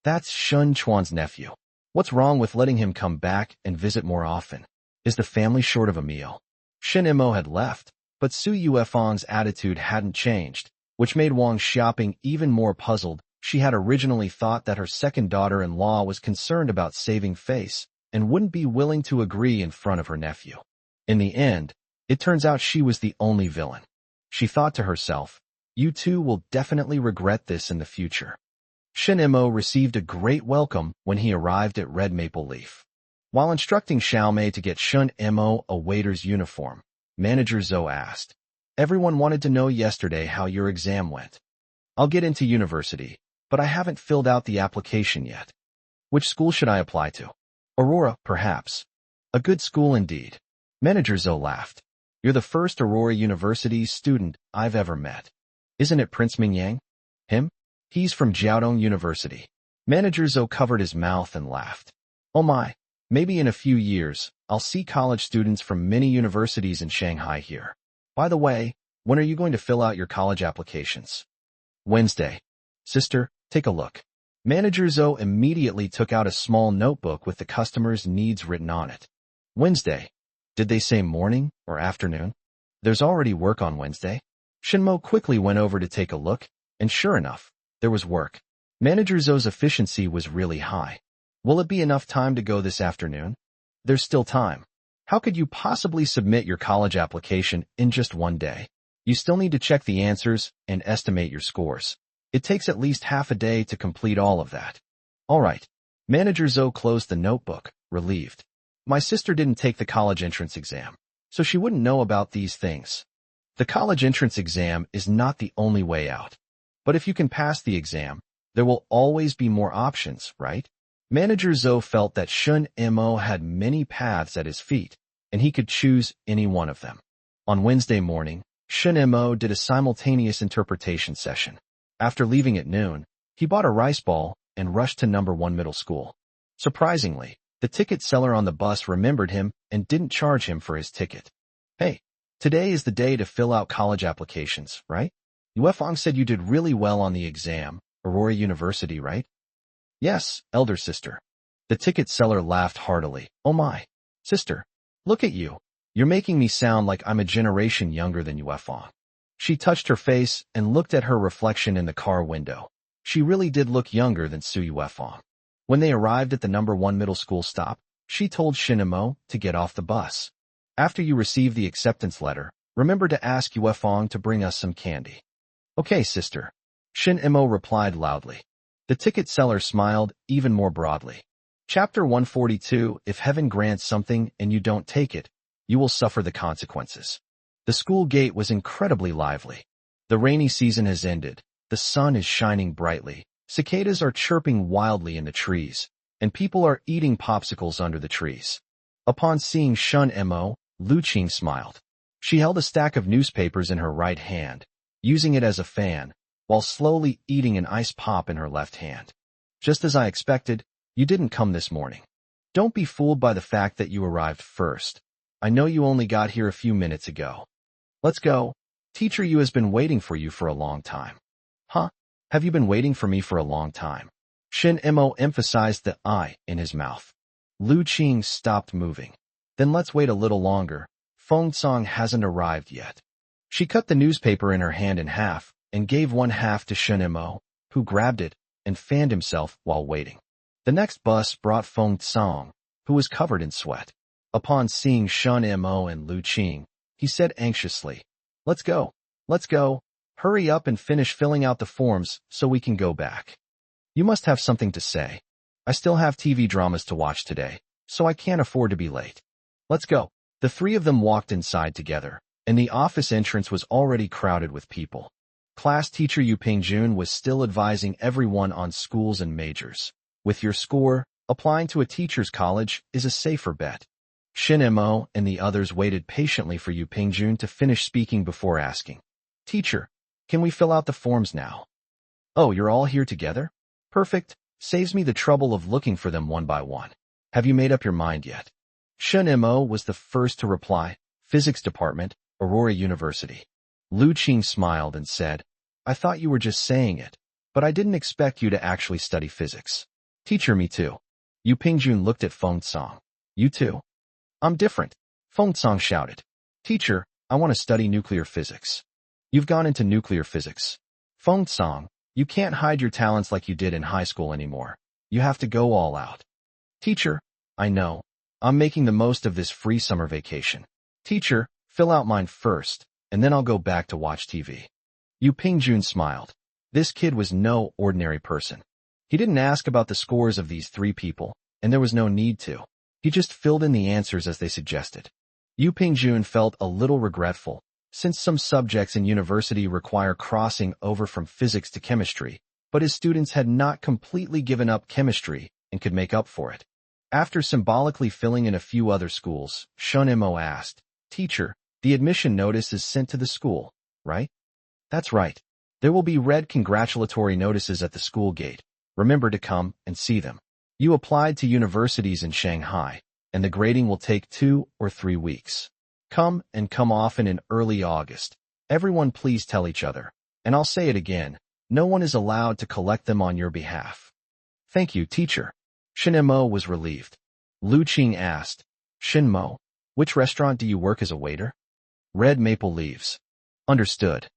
That's Shun Chuan's nephew. What's wrong with letting him come back and visit more often? Is the family short of a meal? Shin-emo had left, but Su Yuefang's attitude hadn't changed, which made Wang Xiaoping even more puzzled. She had originally thought that her second daughter-in-law was concerned about saving face and wouldn't be willing to agree in front of her nephew. In the end, it turns out she was the only villain. She thought to herself, you two will definitely regret this in the future. Shin-emo received a great welcome when he arrived at Red Maple Leaf. While instructing Xiaomei to get Shin-emo a waiter's uniform, Manager Zhou asked, Everyone wanted to know yesterday how your exam went. I'll get into university, but I haven't filled out the application yet. Which school should I apply to? Aurora, perhaps. A good school indeed. Manager Zhou laughed. You're the first Aurora University student I've ever met. Isn't it Prince Mingyang? Him? He's from Jiaodong University. Manager Zhou covered his mouth and laughed. Oh my, maybe in a few years, I'll see college students from many universities in Shanghai here. By the way, when are you going to fill out your college applications? Wednesday. Sister, take a look. Manager Zhou immediately took out a small notebook with the customer's needs written on it. Wednesday. Did they say morning or afternoon? There's already work on Wednesday. Shin-mo quickly went over to take a look, and sure enough, there was work. Manager Zhou's efficiency was really high. Will it be enough time to go this afternoon? There's still time. How could you possibly submit your college application in just one day? You still need to check the answers and estimate your scores. It takes at least half a day to complete all of that. All right. Manager Zhou closed the notebook, relieved. My sister didn't take the college entrance exam, so she wouldn't know about these things. The college entrance exam is not the only way out. But if you can pass the exam, there will always be more options, right? Manager Zhou felt that Shin-emo had many paths at his feet, and he could choose any one of them. On Wednesday morning, Shin-emo did a simultaneous interpretation session. After leaving at noon, he bought a rice ball and rushed to number 1 middle school. Surprisingly, the ticket seller on the bus remembered him and didn't charge him for his ticket. Hey, today is the day to fill out college applications, right? Yuefang said you did really well on the exam, Aurora University, right? Yes, elder sister. The ticket seller laughed heartily. Oh my, sister, look at you. You're making me sound like I'm a generation younger than Yuefang. She touched her face and looked at her reflection in the car window. She really did look younger than Su Yuefang. When they arrived at the number 1 middle school stop, she told Shin-emo to get off the bus. After you receive the acceptance letter, remember to ask Yuefang to bring us some candy. Okay, sister. Shin-emo replied loudly. The ticket seller smiled even more broadly. Chapter 142. If heaven grants something and you don't take it, you will suffer the consequences. The school gate was incredibly lively. The rainy season has ended. The sun is shining brightly. Cicadas are chirping wildly in the trees, and people are eating popsicles under the trees. Upon seeing Shin-emo, Lu Qing smiled. She held a stack of newspapers in her right hand, using it as a fan, while slowly eating an ice pop in her left hand. Just as I expected, you didn't come this morning. Don't be fooled by the fact that you arrived first. I know you only got here a few minutes ago. Let's go. Teacher Yu has been waiting for you for a long time. Huh? Have you been waiting for me for a long time? Shin-emo emphasized the I in his mouth. Lu Qing stopped moving. Then let's wait a little longer. Feng Song hasn't arrived yet. She cut the newspaper in her hand in half and gave one half to Shen Mo, who grabbed it and fanned himself while waiting. The next bus brought Feng Song, who was covered in sweat. Upon seeing Shen Mo and Lu Qing, he said anxiously, "Let's go. Let's go. Hurry up and finish filling out the forms so we can go back. You must have something to say. I still have TV dramas to watch today, so I can't afford to be late. Let's go." The three of them walked inside together, and the office entrance was already crowded with people. Class teacher Yu Pingjun was still advising everyone on schools and majors. With your score, applying to a teacher's college is a safer bet. Shin Mo and the others waited patiently for Yu Pingjun to finish speaking before asking, "Teacher, can we fill out the forms now?" "Oh, you're all here together? Perfect. Saves me the trouble of looking for them one by one. Have you made up your mind yet?" Shin Mo was the first to reply, "Physics Department, Aurora University." Lu Qing smiled and said, "I thought you were just saying it, but I didn't expect you to actually study physics." "Teacher, me too." Yu Pingjun looked at Feng Song. "You too?" "I'm different," Feng Song shouted. "Teacher, I want to study nuclear physics." "You've gone into nuclear physics." "Feng Song, you can't hide your talents like you did in high school anymore. You have to go all out." "Teacher, I know. I'm making the most of this free summer vacation." "Teacher, fill out mine first, and then I'll go back to watch TV." Yu Pingjun smiled. This kid was no ordinary person. He didn't ask about the scores of these three people, and there was no need to. He just filled in the answers as they suggested. Yu Pingjun felt a little regretful, since some subjects in university require crossing over from physics to chemistry, but his students had not completely given up chemistry and could make up for it. After symbolically filling in a few other schools, Shun Mo asked, "Teacher, the admission notice is sent to the school, right?" "That's right. There will be red congratulatory notices at the school gate. Remember to come and see them. You applied to universities in Shanghai, and the grading will take 2 or 3 weeks. Come and come often in early August. Everyone please tell each other, and I'll say it again, no one is allowed to collect them on your behalf." "Thank you, teacher." Shinmo was relieved. Lu Qing asked, "Shinmo, which restaurant do you work as a waiter?" "Red Maple Leaves." "Understood.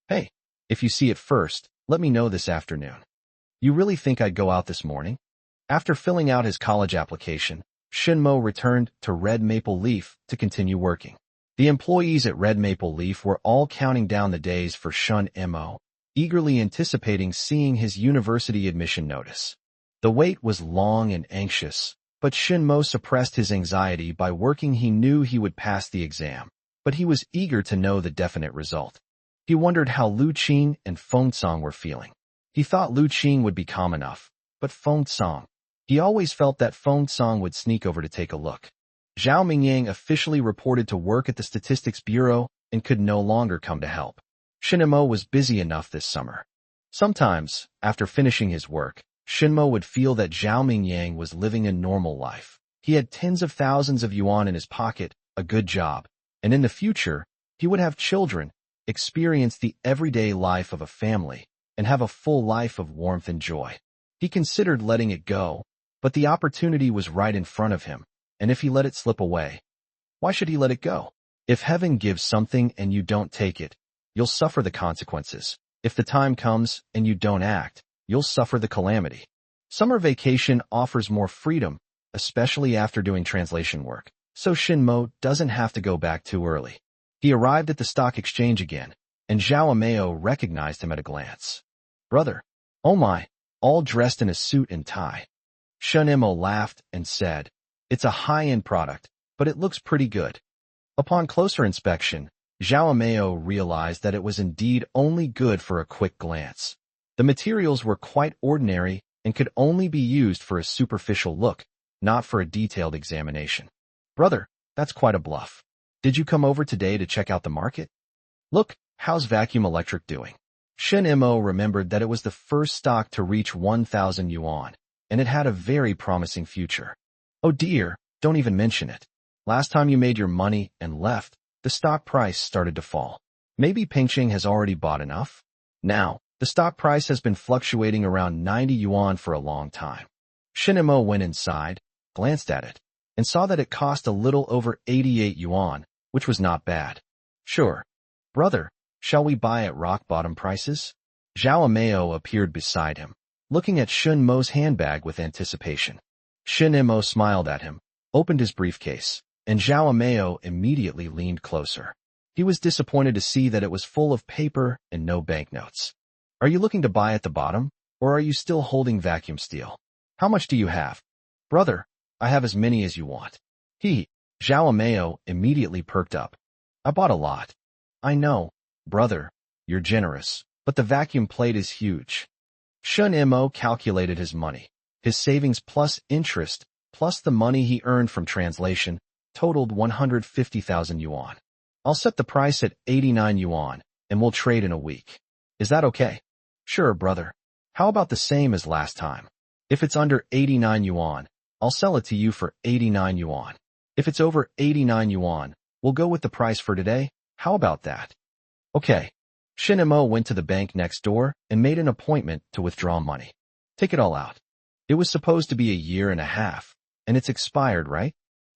Hey, if you see it first, let me know this afternoon." "You really think I'd go out this morning?" After filling out his college application, Shinmo returned to Red Maple Leaf to continue working. The employees at Red Maple Leaf were all counting down the days for Shun Mo, eagerly anticipating seeing his university admission notice. The wait was long and anxious, but Shinmo suppressed his anxiety by working. He knew he would pass the exam, but he was eager to know the definite result. He wondered how Lu Qing and Feng Song were feeling. He thought Lu Qing would be calm enough, but Feng Song. He always felt that Feng Song would sneak over to take a look. Zhao Mingyang officially reported to work at the Statistics Bureau and could no longer come to help. Shinmo was busy enough this summer. Sometimes, after finishing his work, Shinmo would feel that Zhao Mingyang was living a normal life. He had tens of thousands of yuan in his pocket, a good job, and in the future, he would have children, experience the everyday life of a family, and have a full life of warmth and joy. He considered letting it go, but the opportunity was right in front of him, and if he let it slip away, why should he let it go? If heaven gives something and you don't take it, you'll suffer the consequences. If the time comes and you don't act, you'll suffer the calamity. Summer vacation offers more freedom, especially after doing translation work, so Shinmo doesn't have to go back too early. He arrived at the stock exchange again, and Zhao Ameo recognized him at a glance. "Brother, oh my, all dressed in a suit and tie." Shunimo laughed and said, "It's a high-end product, but it looks pretty good." Upon closer inspection, Zhao Ameo realized that it was indeed only good for a quick glance. The materials were quite ordinary and could only be used for a superficial look, not for a detailed examination. "Brother, that's quite a bluff. Did you come over today to check out the market? Look, how's Vacuum Electric doing?" Shin Mo remembered that it was the first stock to reach 1,000 yuan, and it had a very promising future. "Oh dear, don't even mention it. Last time you made your money and left, the stock price started to fall. Maybe Pengcheng has already bought enough? Now, the stock price has been fluctuating around 90 yuan for a long time." Shinemo went inside, glanced at it, and saw that it cost a little over 88 yuan, which was not bad. Sure. Brother, shall we buy at rock-bottom prices? Zhao Meo appeared beside him, looking at Shun Mo's handbag with anticipation. Shun Mo smiled at him, opened his briefcase, and Zhao Meo immediately leaned closer. He was disappointed to see that it was full of paper and no banknotes. Are you looking to buy at the bottom, or are you still holding vacuum steel? How much do you have? Brother, I have as many as you want. Zhao Meo immediately perked up. I bought a lot. I know, brother, you're generous, but the vacuum plate is huge. Shun Mo calculated his money. His savings plus interest, plus the money he earned from translation, totaled 150,000 yuan. I'll set the price at 89 yuan, and we'll trade in a week. Is that okay? Sure, brother. How about the same as last time? If it's under 89 yuan, I'll sell it to you for 89 yuan. If it's over 89 yuan, we'll go with the price for today. How about that? Okay. Shin Mo went to the bank next door and made an appointment to withdraw money. Take it all out. It was supposed to be a year and a half, and it's expired, right?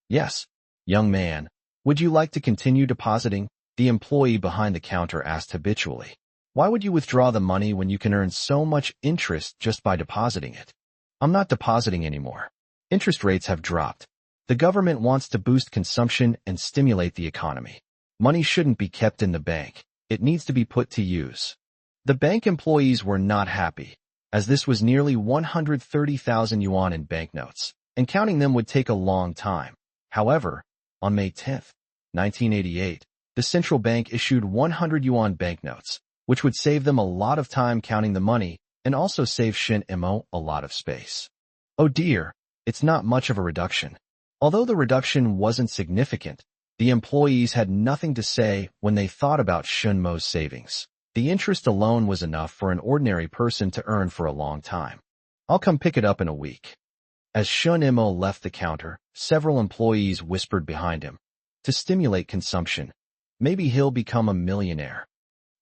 Yes. Young man, would you like to continue depositing? The employee behind the counter asked habitually. Why would you withdraw the money when you can earn so much interest just by depositing it? I'm not depositing anymore. Interest rates have dropped. The government wants to boost consumption and stimulate the economy. Money shouldn't be kept in the bank. It needs to be put to use. The bank employees were not happy, as this was nearly 130,000 yuan in banknotes, and counting them would take a long time. However, on May 10, 1988, the central bank issued 100 yuan banknotes, which would save them a lot of time counting the money and also save Shin Mo a lot of space. Oh dear, it's not much of a reduction. Although the reduction wasn't significant, the employees had nothing to say when they thought about Shun Mo's savings. The interest alone was enough for an ordinary person to earn for a long time. I'll come pick it up in a week. As Shun Mo left the counter, several employees whispered behind him. To stimulate consumption, maybe he'll become a millionaire.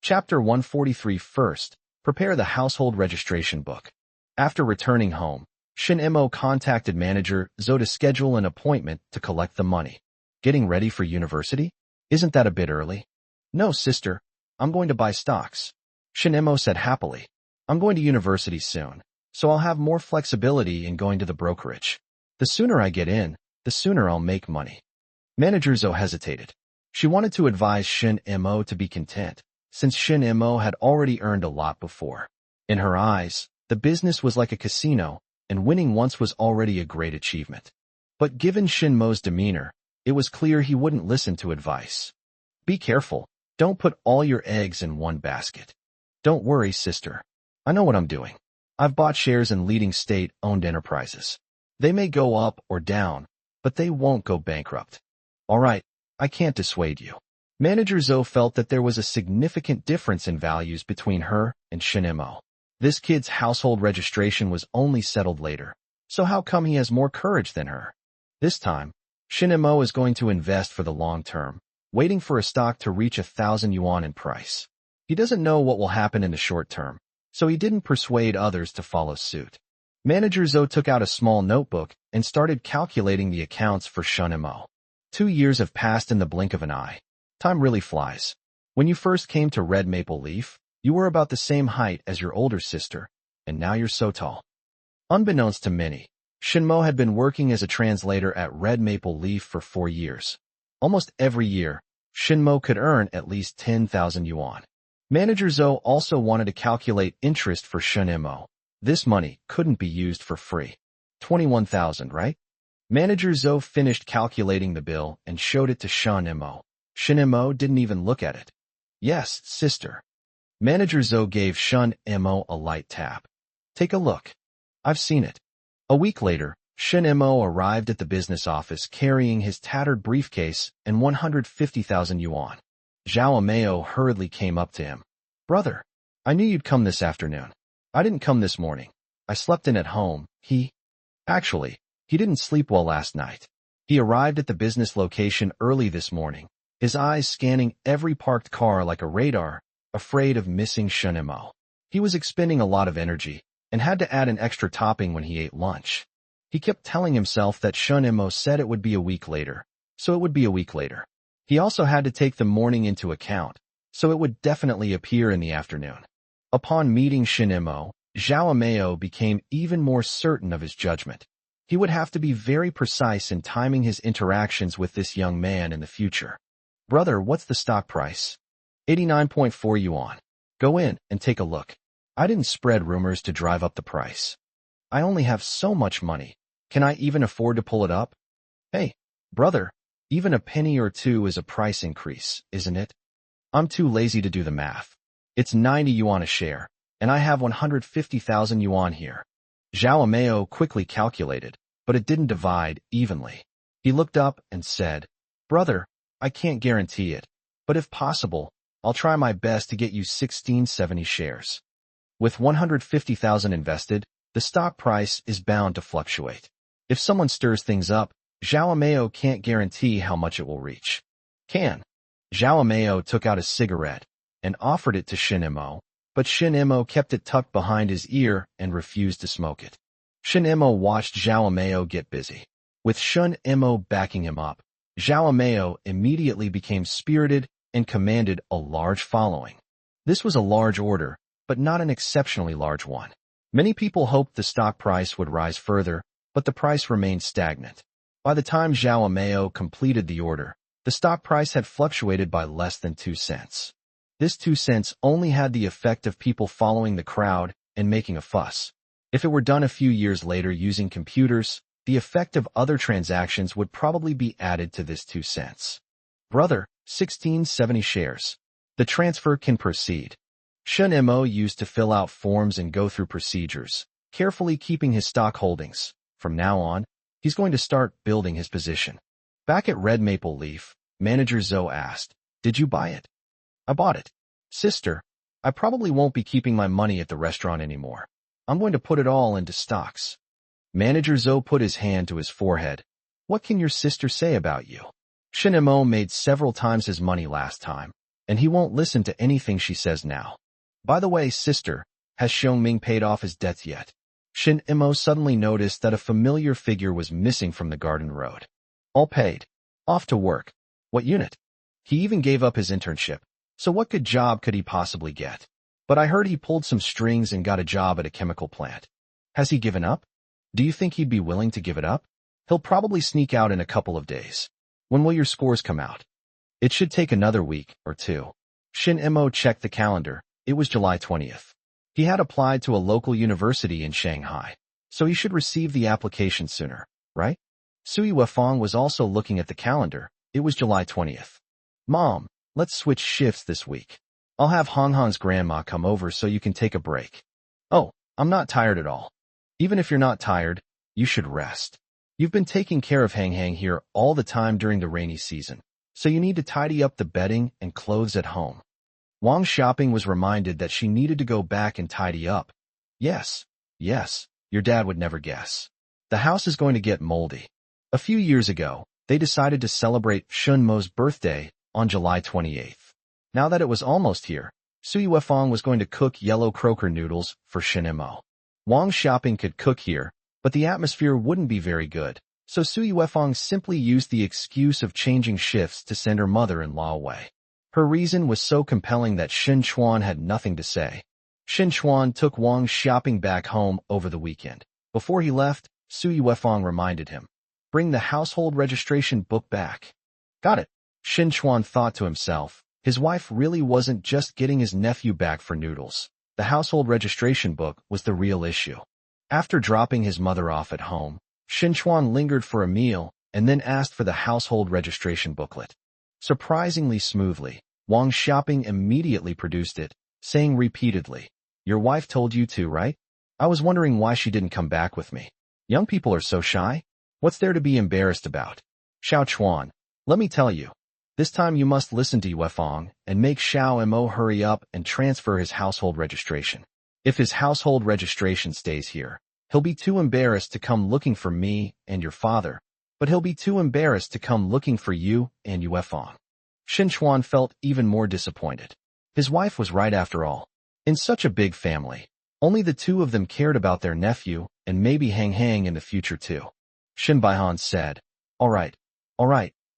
Chapter 143. First, prepare the household registration book. After returning home, Shin Mo contacted manager Zhou to schedule an appointment to collect the money. Getting ready for university? Isn't that a bit early? No, sister. I'm going to buy stocks. Shin Mo said happily. I'm going to university soon, so I'll have more flexibility in going to the brokerage. The sooner I get in, the sooner I'll make money. Manager Zhou hesitated. She wanted to advise Shin Mo to be content, since Shin Mo had already earned a lot before. In her eyes, the business was like a casino, and winning once was already a great achievement. But given Shin Mo's demeanor, it was clear he wouldn't listen to advice. Be careful. Don't put all your eggs in one basket. Don't worry, sister. I know what I'm doing. I've bought shares in leading state-owned enterprises. They may go up or down, but they won't go bankrupt. All right, I can't dissuade you. Manager Zhou felt that there was a significant difference in values between her and Shin Mo. This kid's household registration was only settled later, so how come he has more courage than her? This time, Shin Mo is going to invest for the long term, waiting for a stock to reach 1,000 yuan in price. He doesn't know what will happen in the short term, so he didn't persuade others to follow suit. Manager Zhou took out a small notebook and started calculating the accounts for Shin Mo. 2 years have passed in the blink of an eye. Time really flies. When you first came to Red Maple Leaf, you were about the same height as your older sister, and now you're so tall. Unbeknownst to many, Shin Mo had been working as a translator at Red Maple Leaf for 4 years. Almost every year, Shin Mo could earn at least 10,000 yuan. Manager Zhou also wanted to calculate interest for Shin Mo. This money couldn't be used for free. 21,000, right? Manager Zhou finished calculating the bill and showed it to Shin Mo. Shin Mo didn't even look at it. Yes, sister. Manager Zhou gave Shin Mo a light tap. Take a look. I've seen it. A week later, Shin Mo arrived at the business office carrying his tattered briefcase and 150,000 yuan. Zhao Meo hurriedly came up to him. Brother, I knew you'd come this afternoon. I didn't come this morning. I slept in at home. Actually, he didn't sleep well last night. He arrived at the business location early this morning, his eyes scanning every parked car like a radar, afraid of missing Shin Mo. He was expending a lot of energy and had to add an extra topping when he ate lunch. He kept telling himself that Shun Imo said it would be a week later, so it would be a week later. He also had to take the morning into account, so it would definitely appear in the afternoon. Upon meeting Shin Imo, Zhao Ameo became even more certain of his judgment. He would have to be very precise in timing his interactions with this young man in the future. Brother, what's the stock price? 89.4 yuan. Go in and take a look. I didn't spread rumors to drive up the price. I only have so much money. Can I even afford to pull it up? Hey, brother, even a penny or two is a price increase, isn't it? I'm too lazy to do the math. It's 90 yuan a share, and I have 150,000 yuan here. Zhao Ameo quickly calculated, but it didn't divide evenly. He looked up and said, Brother, I can't guarantee it, but if possible, I'll try my best to get you 1670 shares. With 150,000 invested, the stock price is bound to fluctuate. If someone stirs things up, Zhao Ameo can't guarantee how much it will reach. Can. Zhao Ameo took out a cigarette and offered it to Shin Imo, but Shin Imo kept it tucked behind his ear and refused to smoke it. Shin Imo watched Zhao Ameo get busy. With Shun Imo backing him up, Zhao Ameo immediately became spirited and commanded a large following. This was a large order, but not an exceptionally large one. Many people hoped the stock price would rise further, but the price remained stagnant. By the time Zhao Ameo completed the order, the stock price had fluctuated by less than 2 cents. This 2 cents only had the effect of people following the crowd and making a fuss. If it were done a few years later using computers, the effect of other transactions would probably be added to this 2 cents. Brother, 1670 shares. The transfer can proceed. Shun Imo used to fill out forms and go through procedures, carefully keeping his stock holdings. From now on, he's going to start building his position. Back at Red Maple Leaf, Manager Zhou asked, Did you buy it? I bought it. Sister, I probably won't be keeping my money at the restaurant anymore. I'm going to put it all into stocks. Manager Zhou put his hand to his forehead. What can your sister say about you? Shin Imo made several times his money last time, and he won't listen to anything she says now. By the way, sister, has Xiongming paid off his debts yet? Shin Imo suddenly noticed that a familiar figure was missing from the garden road. All paid. Off to work. What unit? He even gave up his internship, so what good job could he possibly get? But I heard he pulled some strings and got a job at a chemical plant. Has he given up? Do you think he'd be willing to give it up? He'll probably sneak out in a couple of days. When will your scores come out? It should take another week or two. Shin Imo checked the calendar. It was July 20th. He had applied to a local university in Shanghai, so he should receive the application sooner, right? Sui Wefang was also looking at the calendar. It was July 20th. Mom, let's switch shifts this week. I'll have Honghan's grandma come over so you can take a break. Oh, I'm not tired at all. Even if you're not tired, you should rest. You've been taking care of Hang here all the time during the rainy season, so you need to tidy up the bedding and clothes at home. Wang Shopping was reminded that she needed to go back and tidy up. Yes, your dad would never guess. The house is going to get moldy. A few years ago, they decided to celebrate Shun Mo's birthday on July 28th. Now that it was almost here, Sui Wefang was going to cook yellow croaker noodles for Shin Imo. Wang Shopping could cook here, but the atmosphere wouldn't be very good, so Sui Wefang simply used the excuse of changing shifts to send her mother-in-law away. Her reason was so compelling that Shin Chuan had nothing to say. Shin Chuan took Wang Shopping back home over the weekend. Before he left, Sui Wefang reminded him, Bring the household registration book back. Got it. Shin Chuan thought to himself, his wife really wasn't just getting his nephew back for noodles. The household registration book was the real issue. After dropping his mother off at home, Shin Chuan lingered for a meal and then asked for the household registration booklet. Surprisingly smoothly, Wang Shopping immediately produced it, saying repeatedly, Your wife told you to, right? I was wondering why she didn't come back with me. Young people are so shy. What's there to be embarrassed about? Xiao Chuan, let me tell you. This time you must listen to Wefang and make Xiao Imo hurry up and transfer his household registration. If his household registration stays here, he'll be too embarrassed to come looking for me and your father, but he'll be too embarrassed to come looking for you and Wefang. Shin Chuan felt even more disappointed. His wife was right after all. In such a big family, Only the two of them cared about their nephew, and maybe Hang Hang in the future too. Shin Baihan said, all right,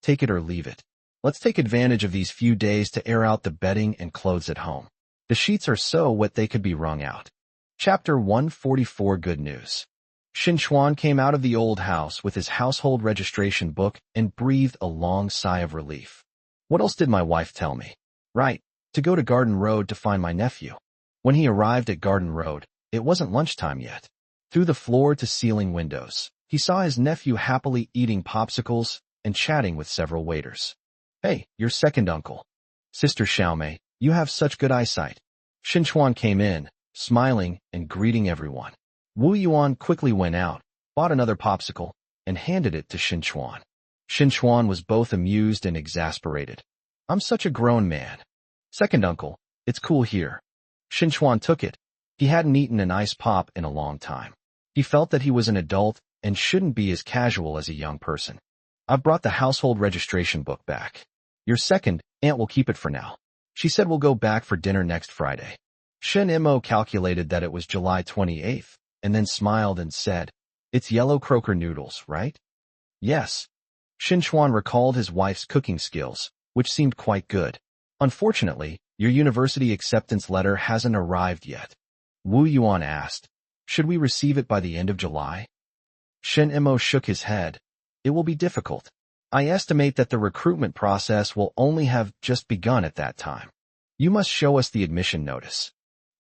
take it or leave it. Let's take advantage of these few days to air out the bedding and clothes at home. The sheets are so wet they could be wrung out. Chapter 144 Good News. Shin Chuan came out of the old house with his household registration book and breathed a long sigh of relief. What else did my wife tell me? Right, to go to Garden Road to find my nephew. When he arrived at Garden Road, it wasn't lunchtime yet. Through the floor-to-ceiling windows, he saw his nephew happily eating popsicles and chatting with several waiters. Hey, your second uncle. Sister Xiaomei, you have such good eyesight. Shin Chuan came in, smiling and greeting everyone. Wu Yuan quickly went out, bought another popsicle, and handed it to Shin Chuan. Shin Chuan was both amused and exasperated. I'm such a grown man. Second uncle, it's cool here. Shin Chuan took it. He hadn't eaten an ice pop in a long time. He felt that he was an adult and shouldn't be as casual as a young person. I've brought the household registration book back. Your second aunt will keep it for now. She said we'll go back for dinner next Friday. Shin Mo calculated that it was July 28th, and then smiled and said, it's yellow croaker noodles, right? Yes. Shin Chuan recalled his wife's cooking skills, which seemed quite good. Unfortunately, your university acceptance letter hasn't arrived yet. Wu Yuan asked, should we receive it by the end of July? Shin Mo shook his head. It will be difficult. I estimate that the recruitment process will only have just begun at that time. You must show us the admission notice.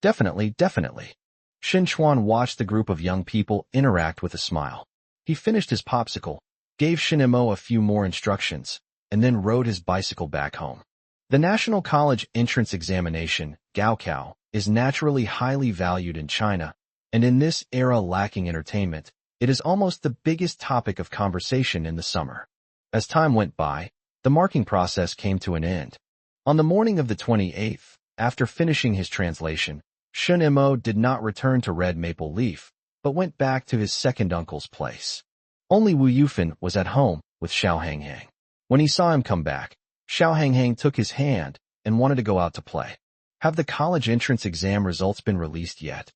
Definitely. Shin Chuan watched the group of young people interact with a smile. He finished his popsicle, gave Shin Mo a few more instructions, and then rode his bicycle back home. The National College Entrance Examination, Gaokao, is naturally highly valued in China, and in this era lacking entertainment, it is almost the biggest topic of conversation in the summer. As time went by, the marking process came to an end. On the morning of the 28th, after finishing his translation, Shin Mo did not return to Red Maple Leaf, but went back to his second uncle's place. Only Wu Yufan was at home with Xiao Hanghang. When he saw him come back, Xiao Hanghang took his hand and wanted to go out to play. Have the college entrance exam results been released yet?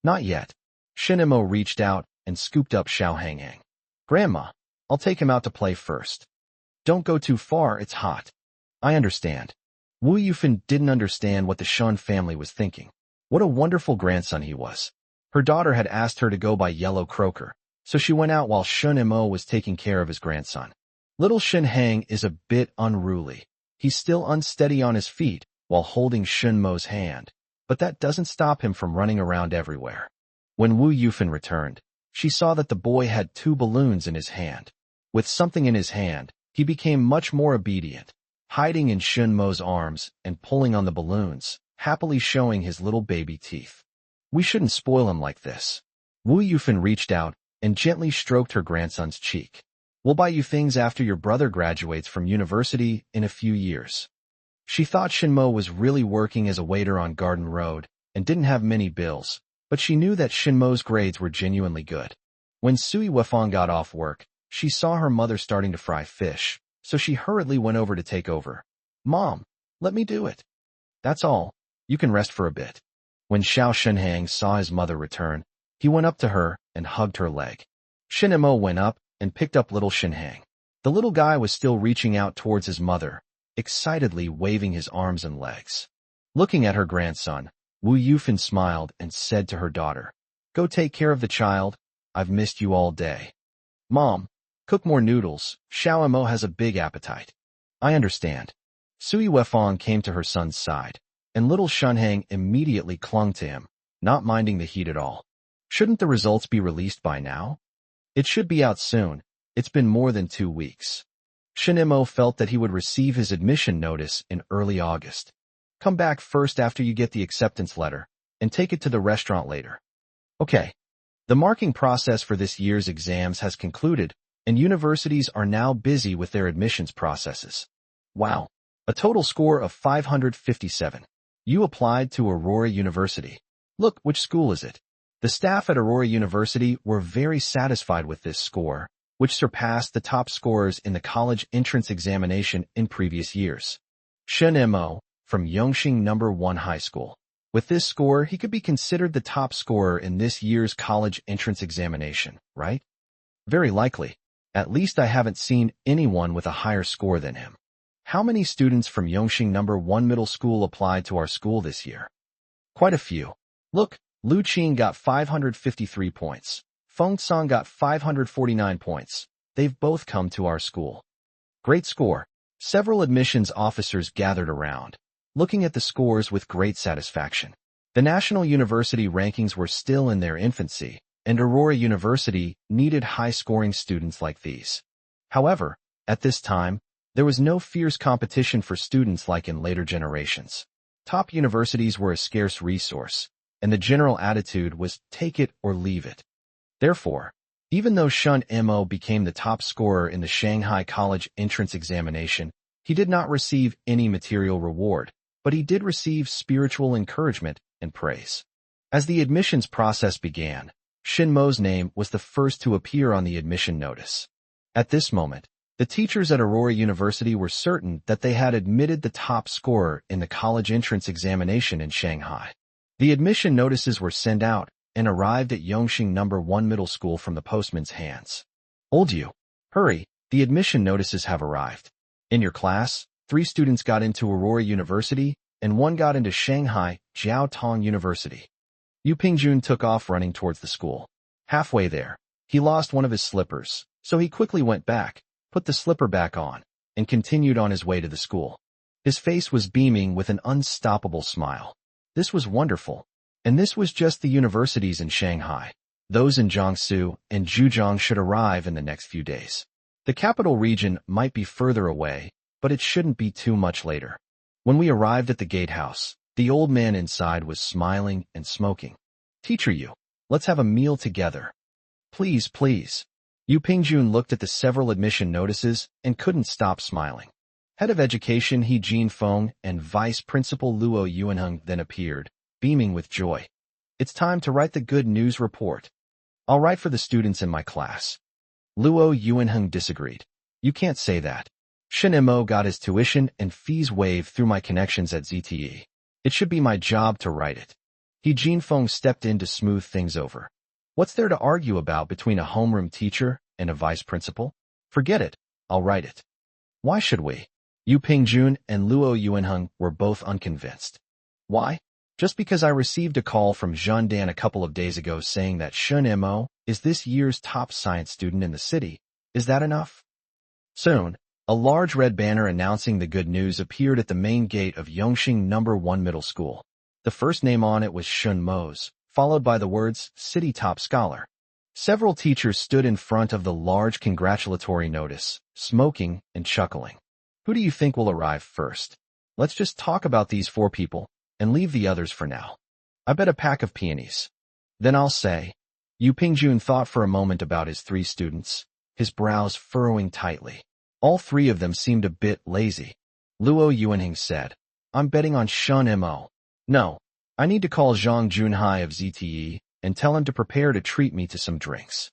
Not yet. Shin Mo reached out and scooped up Xiao Hanghang. Grandma, I'll take him out to play first. Don't go too far, it's hot. I understand. Wu Yufan didn't understand what the Shun family was thinking. What a wonderful grandson he was. Her daughter had asked her to go by Yellow Croaker, so she went out while Shin Mo was taking care of his grandson. Little Shin Hang is a bit unruly. He's still unsteady on his feet while holding Shin Mo's hand, but that doesn't stop him from running around everywhere. When Wu Yufan returned, she saw that the boy had 2 balloons in his hand. With something in his hand, he became much more obedient, hiding in Shin Mo's arms and pulling on the balloons, happily showing his little baby teeth. We shouldn't spoil him like this. Wu Yufan reached out and gently stroked her grandson's cheek. We'll buy you things after your brother graduates from university in a few years. She thought Shin Mo was really working as a waiter on Garden Road and didn't have many bills, but she knew that Shin Mo's grades were genuinely good. When Sui Wefang got off work, she saw her mother starting to fry fish, so she hurriedly went over to take over. Mom, let me do it. That's all. You can rest for a bit. When Xiao Shenhang saw his mother return, he went up to her and hugged her leg. Shin Mo went up and picked up little Shenhang. The little guy was still reaching out towards his mother, excitedly waving his arms and legs. Looking at her grandson, Wu Yufan smiled and said to her daughter, Go take care of the child. I've missed you all day. Mom, cook more noodles. Xiao Mo has a big appetite. I understand. Sui Wefang came to her son's side, and little Shenhang immediately clung to him, not minding the heat at all. Shouldn't the results be released by now? It should be out soon. It's been more than 2 weeks. Shin Mo felt that he would receive his admission notice in early August. Come back first after you get the acceptance letter, and take it to the restaurant later. Okay. The marking process for this year's exams has concluded, and universities are now busy with their admissions processes. Wow. A total score of 557. You applied to Aurora University. Look, which school is it? The staff at Aurora University were very satisfied with this score, which surpassed the top scorers in the college entrance examination in previous years. Shen Mo, from Yongxing No. 1 High School. With this score, he could be considered the top scorer in this year's college entrance examination, right? Very likely. At least I haven't seen anyone with a higher score than him. How many students from Yongxing No. 1 Middle School applied to our school this year? Quite a few. Look, Lu Qing got 553 points. Feng Song got 549 points. They've both come to our school. Great score. Several admissions officers gathered around, looking at the scores with great satisfaction. The national university rankings were still in their infancy, and Aurora University needed high-scoring students like these. However, at this time, there was no fierce competition for students like in later generations. Top universities were a scarce resource, and the general attitude was take it or leave it. Therefore, even though Shun Mo became the top scorer in the Shanghai College entrance examination, he did not receive any material reward, but he did receive spiritual encouragement and praise. As the admissions process began, Shin Mo's name was the first to appear on the admission notice. At this moment, the teachers at Aurora University were certain that they had admitted the top scorer in the college entrance examination in Shanghai. The admission notices were sent out and arrived at Yongxing No. 1 Middle School from the postman's hands. Old you, hurry, the admission notices have arrived. In your class, 3 students got into Aurora University and 1 got into Shanghai Jiao Tong University. Yu Pingjun took off running towards the school. Halfway there, he lost one of his slippers, so he quickly went back, put the slipper back on, and continued on his way to the school. His face was beaming with an unstoppable smile. This was wonderful. And this was just the universities in Shanghai. Those in Jiangsu and Zhejiang should arrive in the next few days. The capital region might be further away, but it shouldn't be too much later. When we arrived at the gatehouse, the old man inside was smiling and smoking. Teacher Yu, let's have a meal together. Please, please. Yu Pingjun looked at the several admission notices and couldn't stop smiling. Head of Education He Jinfeng and Vice Principal Luo Yuanheng then appeared, beaming with joy. It's time to write the good news report. I'll write for the students in my class. Luo Yuanheng disagreed. You can't say that. Shin Mo got his tuition and fees waived through my connections at ZTE. It should be my job to write it. He Jinfeng stepped in to smooth things over. What's there to argue about between a homeroom teacher and a vice principal? Forget it. I'll write it. Why should we? Yu Pingjun and Luo Yuanheng were both unconvinced. Why? Just because I received a call from Zhan Dan a couple of days ago saying that Shun Mo is this year's top science student in the city. Is that enough? Soon, a large red banner announcing the good news appeared at the main gate of Yongxing No. 1 Middle School. The first name on it was Shun Mo's, followed by the words, City Top Scholar. Several teachers stood in front of the large congratulatory notice, smoking and chuckling. Who do you think will arrive first? Let's just talk about these 4 people and leave the others for now. I bet a pack of peonies. Then I'll say. Yu Pingjun thought for a moment about his 3 students, his brows furrowing tightly. All 3 of them seemed a bit lazy. Luo Yuanheng said, I'm betting on Shun Mo. No, I need to call Zhang Junhai of ZTE and tell him to prepare to treat me to some drinks.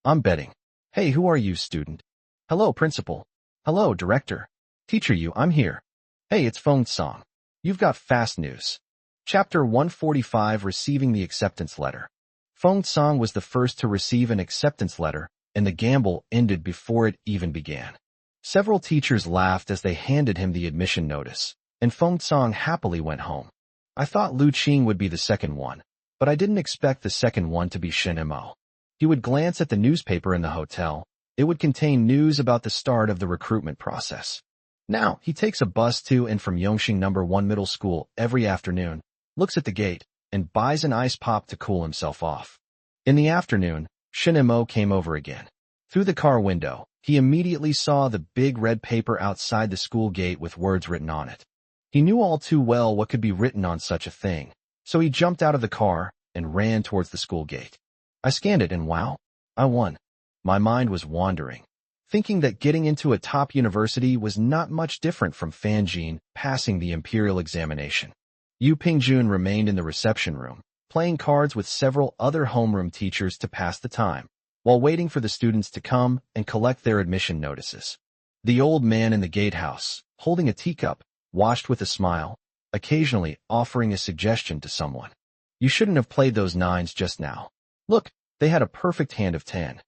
I'm betting. Hey, who are you, student? Hello, principal. Hello, director. Teacher Yu, I'm here. Hey, it's Feng Song. You've got fast news. Chapter 145, Receiving the Acceptance Letter. Feng Song was the first to receive an acceptance letter, and the gamble ended before it even began. Several teachers laughed as they handed him the admission notice, and Feng Song happily went home. I thought Lu Qing would be the second one, but I didn't expect the second one to be Shin Mo. He would glance at the newspaper in the hotel. It would contain news about the start of the recruitment process. Now, he takes a bus to and from Yongxing No. 1 Middle School every afternoon, looks at the gate, and buys an ice pop to cool himself off. In the afternoon, Shin Mo came over again. Through the car window, he immediately saw the big red paper outside the school gate with words written on it. He knew all too well what could be written on such a thing, so he jumped out of the car and ran towards the school gate. I scanned it and wow, I won. My mind was wandering, thinking that getting into a top university was not much different from Fanjin passing the imperial examination. Yu Pingjun remained in the reception room, playing cards with several other homeroom teachers to pass the time, while waiting for the students to come and collect their admission notices. The old man in the gatehouse, holding a teacup, watched with a smile, occasionally offering a suggestion to someone. You shouldn't have played those nines just now. Look, they had a perfect hand of 10.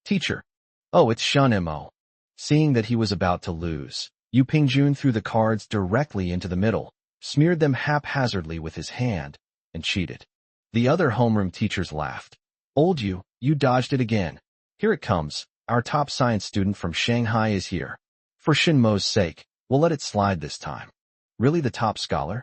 Teacher. Oh, it's Shun Mo. Seeing that he was about to lose, Yu Pingjun threw the cards directly into the middle, smeared them haphazardly with his hand, and cheated. The other homeroom teachers laughed. Old Yu, you dodged it again. Here it comes. Our top science student from Shanghai is here. For Shin Mo's sake, we'll let it slide this time. Really the top scholar?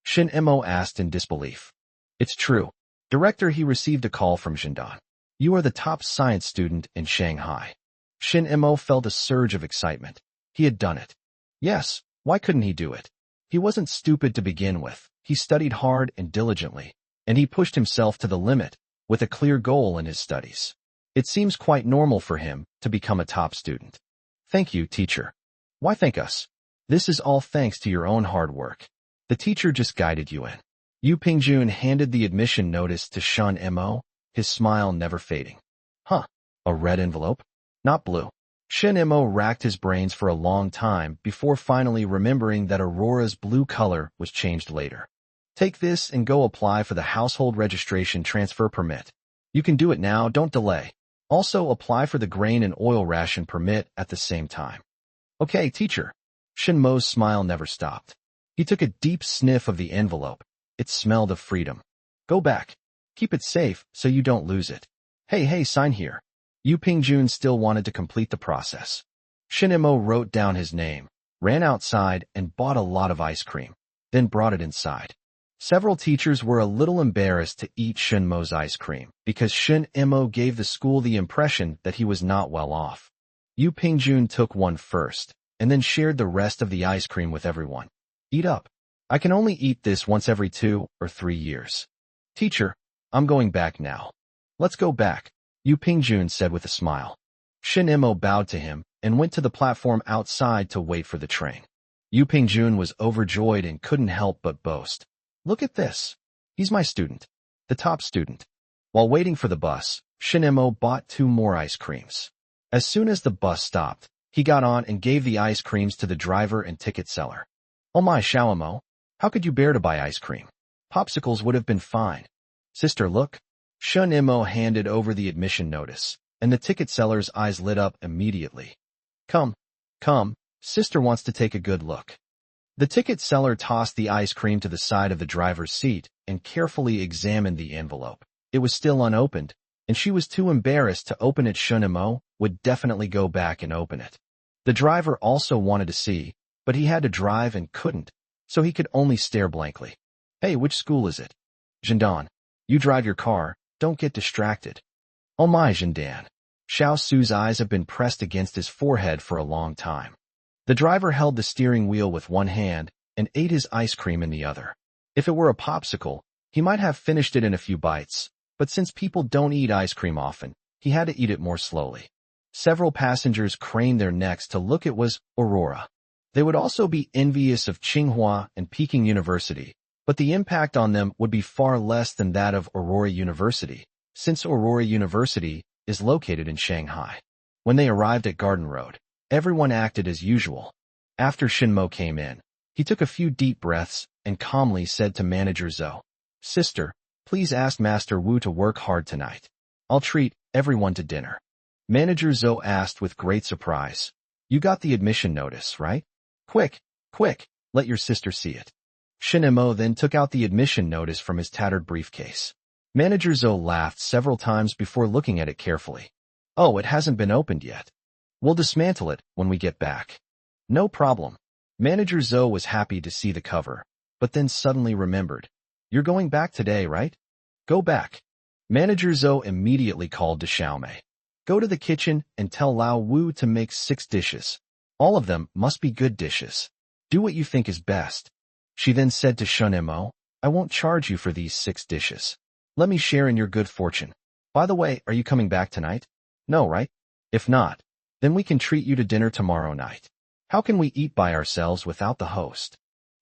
Shin Mo asked in disbelief. It's true. Director, he received a call from Jindan. You are the top science student in Shanghai. Shin Mo felt a surge of excitement. He had done it. Yes, why couldn't he do it? He wasn't stupid to begin with. He studied hard and diligently, and he pushed himself to the limit, with a clear goal in his studies. It seems quite normal for him to become a top student. Thank you, teacher. Why thank us? This is all thanks to your own hard work. The teacher just guided you in. Yu Pingjun handed the admission notice to Shun Mo, his smile never fading. Huh, a red envelope? Not blue. Shin Mo racked his brains for a long time before finally remembering that Aurora's blue color was changed later. Take this and go apply for the household registration transfer permit. You can do it now, don't delay. Also apply for the grain and oil ration permit at the same time. Okay, teacher. Shin Mo's smile never stopped. He took a deep sniff of the envelope. It smelled of freedom. Go back. Keep it safe so you don't lose it. Hey, sign here. Yu Pingjun still wanted to complete the process. Shin Mo wrote down his name, ran outside and bought a lot of ice cream, then brought it inside. Several teachers were a little embarrassed to eat Shin Mo's ice cream because Shin Mo gave the school the impression that he was not well off. Yu Pingjun took one first and then shared the rest of the ice cream with everyone. Eat up. I can only eat this once every 2 or 3 years. Teacher, I'm going back now. Let's go back, Yu Pingjun said with a smile. Shin Mo bowed to him and went to the platform outside to wait for the train. Yu Pingjun was overjoyed and couldn't help but boast. Look at this. He's my student. The top student. While waiting for the bus, Shin Mo bought 2 more ice creams. As soon as the bus stopped, he got on and gave the ice creams to the driver and ticket seller. Oh my, Xiao Mo, how could you bear to buy ice cream? Popsicles would have been fine. Sister, look. Shun Mo handed over the admission notice, and the ticket seller's eyes lit up immediately. Come, sister wants to take a good look. The ticket seller tossed the ice cream to the side of the driver's seat and carefully examined the envelope. It was still unopened, and she was too embarrassed to open it. Shun Mo would definitely go back and open it. The driver also wanted to see, but he had to drive and couldn't, so he could only stare blankly. Hey, which school is it? Jindan, you drive your car, don't get distracted. Oh my, Jindan. Xiao Su's eyes have been pressed against his forehead for a long time. The driver held the steering wheel with one hand and ate his ice cream in the other. If it were a popsicle, he might have finished it in a few bites, but since people don't eat ice cream often, he had to eat it more slowly. Several passengers craned their necks to look. It was Aurora. They would also be envious of Tsinghua and Peking University, but the impact on them would be far less than that of Aurora University, since Aurora University is located in Shanghai. When they arrived at Garden Road, everyone acted as usual. After Shin Mo came in, he took a few deep breaths and calmly said to Manager Zhou, Sister, please ask Master Wu to work hard tonight. I'll treat everyone to dinner. Manager Zhou asked with great surprise, You got the admission notice, right? Quick, let your sister see it. Shin Mo then took out the admission notice from his tattered briefcase. Manager Zhou laughed several times before looking at it carefully. Oh, it hasn't been opened yet. We'll dismantle it when we get back. No problem. Manager Zhou was happy to see the cover, but then suddenly remembered. You're going back today, right? Go back. Manager Zhou immediately called to Xiaomei. Go to the kitchen and tell Lao Wu to make 6 dishes. All of them must be good dishes. Do what you think is best. She then said to Shun Mo, I won't charge you for these 6 dishes. Let me share in your good fortune. By the way, are you coming back tonight? No, right? If not, then we can treat you to dinner tomorrow night. How can we eat by ourselves without the host?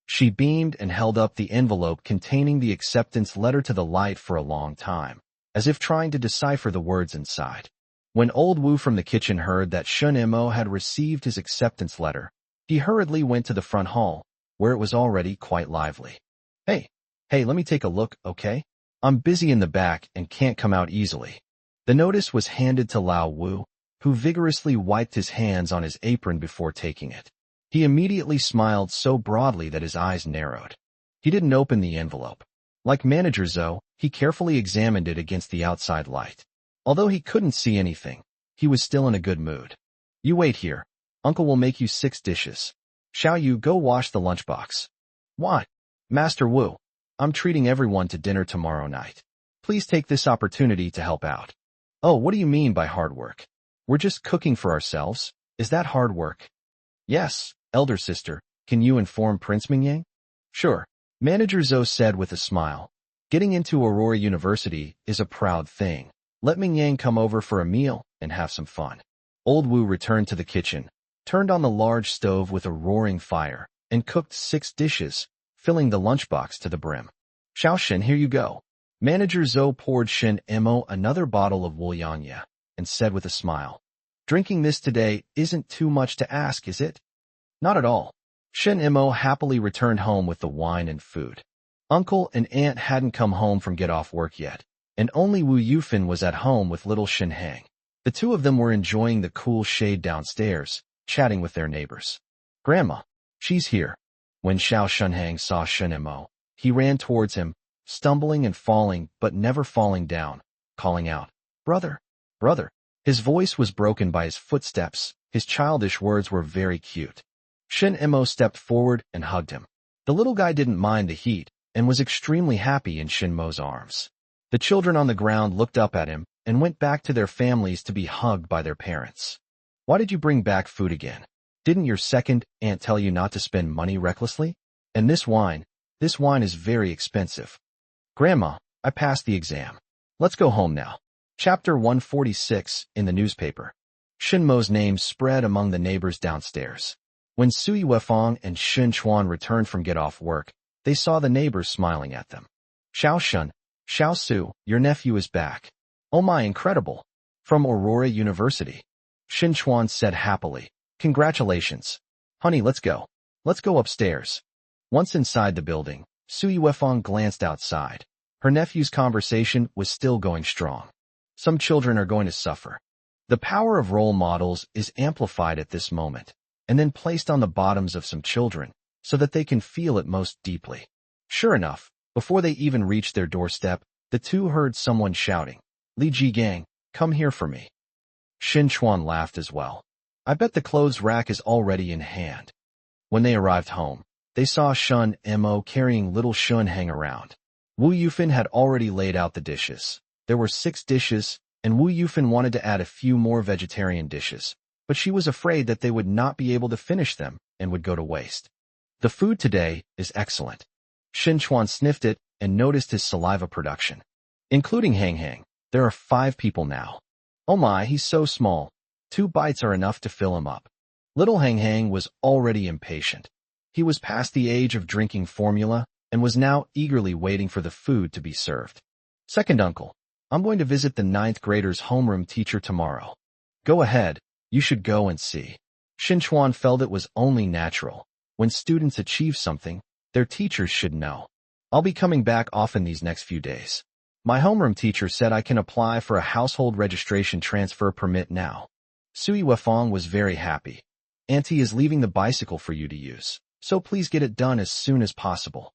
She beamed and held up the envelope containing the acceptance letter to the light for a long time, as if trying to decipher the words inside. When old Wu from the kitchen heard that Shun Mo had received his acceptance letter, he hurriedly went to the front hall, where it was already quite lively. Hey, hey, let me take a look, okay? I'm busy in the back and can't come out easily. The notice was handed to Lao Wu, who vigorously wiped his hands on his apron before taking it. He immediately smiled so broadly that his eyes narrowed. He didn't open the envelope. Like Manager Zhou, he carefully examined it against the outside light. Although he couldn't see anything, he was still in a good mood. You wait here. Uncle will make you 6 dishes. Shall you go wash the lunchbox? What? Master Wu, I'm treating everyone to dinner tomorrow night. Please take this opportunity to help out. Oh, what do you mean by hard work? We're just cooking for ourselves. Is that hard work? Yes, elder sister. Can you inform Prince Mingyang? Sure, Manager Zhou said with a smile. Getting into Aurora University is a proud thing. Let Mingyang come over for a meal and have some fun. Old Wu returned to the kitchen, turned on the large stove with a roaring fire, and cooked 6 dishes, filling the lunchbox to the brim. Xiaoshen, here you go. Manager Zhou poured Shen Mo another bottle of Wulianya and said with a smile, drinking this today isn't too much to ask, is it? Not at all. Shen Mo happily returned home with the wine and food. Uncle and aunt hadn't come home from get off work yet, and only Wu Yufan was at home with little Shen Hang. The two of them were enjoying the cool shade downstairs, chatting with their neighbors. Grandma, she's here. When Xiao Shunhang saw Shen Mo, he ran towards him, stumbling and falling but never falling down, calling out, Brother, brother. His voice was broken by his footsteps. His childish words were very cute. Shen Mo stepped forward and hugged him. The little guy didn't mind the heat and was extremely happy in Shen Mo's arms. The children on the ground looked up at him and went back to their families to be hugged by their parents. Why did you bring back food again? Didn't your second aunt tell you not to spend money recklessly? And this wine is very expensive. Grandma, I passed the exam. Let's go home now. Chapter 146 in the newspaper. Shen Mo's name spread among the neighbors downstairs. When Sui Wefang and Shen Chuan returned from get off work, they saw the neighbors smiling at them. Xiao Shun, Xiao Su, your nephew is back. Oh my, incredible. From Aurora University. Shen Chuan said happily. Congratulations. Honey, let's go. Let's go upstairs. Once inside the building, Sui Wefang glanced outside. Her nephew's conversation was still going strong. Some children are going to suffer. The power of role models is amplified at this moment, and then placed on the bottoms of some children, so that they can feel it most deeply. Sure enough, before they even reached their doorstep, the two heard someone shouting, Li Jigang, come here for me. Shen Chuan laughed as well. I bet the clothes rack is already in hand. When they arrived home, they saw Shen Mo carrying little Shun hang around. Wu Yufan had already laid out the dishes. There were 6 dishes, and Wu Yufan wanted to add a few more vegetarian dishes, but she was afraid that they would not be able to finish them and would go to waste. The food today is excellent. Shen Chuan sniffed it and noticed his saliva production. Including Hang Hang, there are 5 people now. Oh my, he's so small. 2 bites are enough to fill him up. Little Hang Hang was already impatient. He was past the age of drinking formula and was now eagerly waiting for the food to be served. Second uncle, I'm going to visit the 9th grader's homeroom teacher tomorrow. Go ahead, you should go and see. Shen Chuan felt it was only natural. When students achieve something, their teachers should know. I'll be coming back often these next few days. My homeroom teacher said I can apply for a household registration transfer permit now. Sui Wefang was very happy. Auntie is leaving the bicycle for you to use, so please get it done as soon as possible.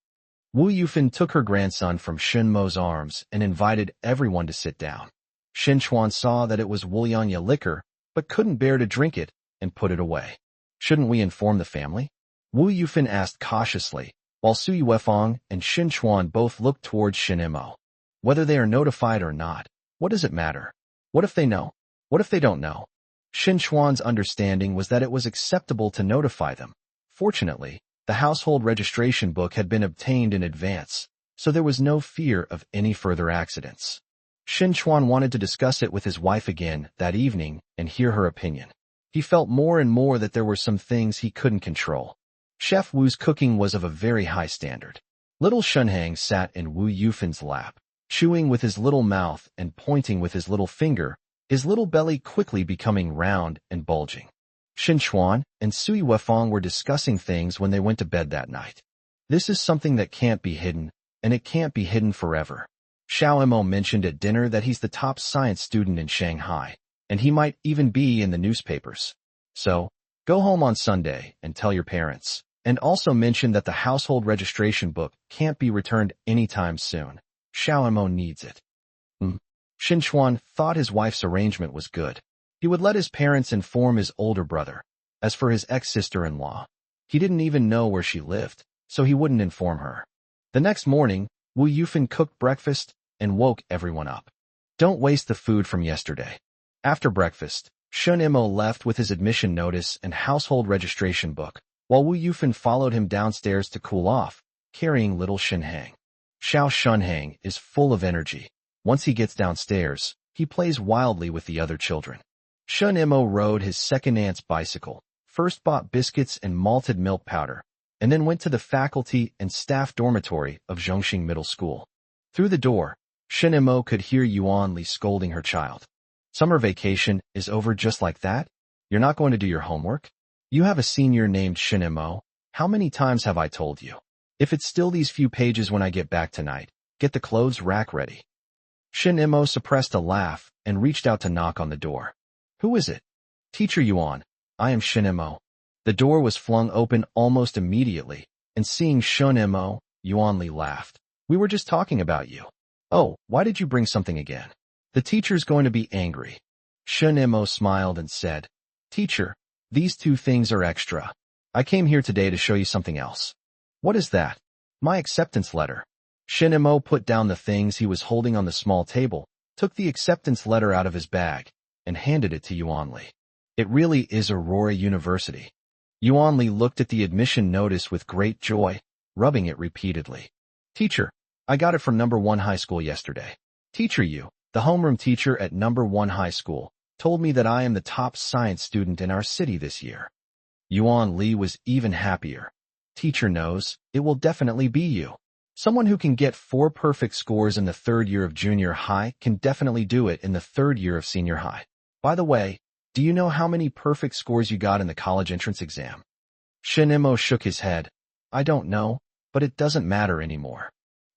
Wu Yufan took her grandson from Shen Mo's arms and invited everyone to sit down. Shen Chuan saw that it was Wulianya liquor, but couldn't bear to drink it and put it away. Shouldn't we inform the family? Wu Yufan asked cautiously, while Sui Wefang and Shen Chuan both looked towards Shen Mo. Whether they are notified or not, what does it matter? What if they know? What if they don't know? Shen Chuan's understanding was that it was acceptable to notify them. Fortunately, the household registration book had been obtained in advance, so there was no fear of any further accidents. Shen Chuan wanted to discuss it with his wife again that evening and hear her opinion. He felt more and more that there were some things he couldn't control. Chef Wu's cooking was of a very high standard. Little Shunhang sat in Wu Yufan's lap, chewing with his little mouth and pointing with his little finger, his little belly quickly becoming round and bulging. Shin Chuan and Sui Wefang were discussing things when they went to bed that night. This is something that can't be hidden, and it can't be hidden forever. Xiao Mo mentioned at dinner that he's the top science student in Shanghai, and he might even be in the newspapers. So, go home on Sunday and tell your parents, and also mention that the household registration book can't be returned anytime soon. Xiao Mo needs it. Shin Chuan thought his wife's arrangement was good. He would let his parents inform his older brother. As for his ex-sister-in-law, he didn't even know where she lived, so he wouldn't inform her. The next morning, Wu Yufan cooked breakfast and woke everyone up. Don't waste the food from yesterday. After breakfast, Shun Imo left with his admission notice and household registration book, while Wu Yufan followed him downstairs to cool off, carrying little Shinhang. Xiao Shunhang is full of energy. Once he gets downstairs, he plays wildly with the other children. Shun Imo rode his second aunt's bicycle, first bought biscuits and malted milk powder, and then went to the faculty and staff dormitory of Zhongxing Middle School. Through the door, Shun Imo could hear Yuan Li scolding her child. Summer vacation is over just like that? You're not going to do your homework? You have a senior named Shun Imo. How many times have I told you? If it's still these few pages when I get back tonight, get the clothes rack ready. Shun Imo suppressed a laugh and reached out to knock on the door. Who is it? Teacher Yuan. I am Shun Imo. The door was flung open almost immediately, and seeing Shun Imo, Yuan Li laughed. We were just talking about you. Oh, why did you bring something again? The teacher's going to be angry. Shun Imo smiled and said, Teacher, these two things are extra. I came here today to show you something else. What is that? My acceptance letter. Shun Imo put down the things he was holding on the small table, took the acceptance letter out of his bag, and handed it to Yuan Li. It really is Aurora University. Yuan Li looked at the admission notice with great joy, rubbing it repeatedly. Teacher, I got it from number 1 high school yesterday. Teacher Yu, the homeroom teacher at number 1 high school, told me that I am the top science student in our city this year. Yuan Li was even happier. Teacher knows, it will definitely be you. Someone who can get 4 perfect scores in the 3rd year of junior high can definitely do it in the 3rd year of senior high. By the way, do you know how many perfect scores you got in the college entrance exam? Shun Imo shook his head. I don't know, but it doesn't matter anymore.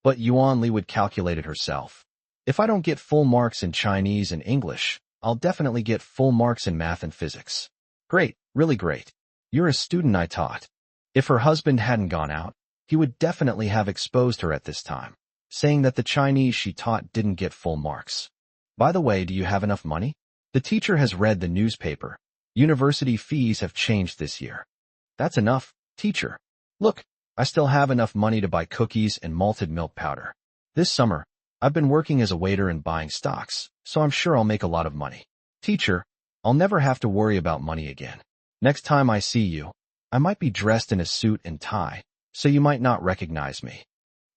But Yuan Li would calculate it herself. If I don't get full marks in Chinese and English, I'll definitely get full marks in math and physics. Great, really great. You're a student I taught. If her husband hadn't gone out, he would definitely have exposed her at this time, saying that the Chinese she taught didn't get full marks. By the way, do you have enough money? The teacher has read the newspaper. University fees have changed this year. That's enough, teacher. Look, I still have enough money to buy cookies and malted milk powder. This summer, I've been working as a waiter and buying stocks, so I'm sure I'll make a lot of money. Teacher, I'll never have to worry about money again. Next time I see you, I might be dressed in a suit and tie, so you might not recognize me.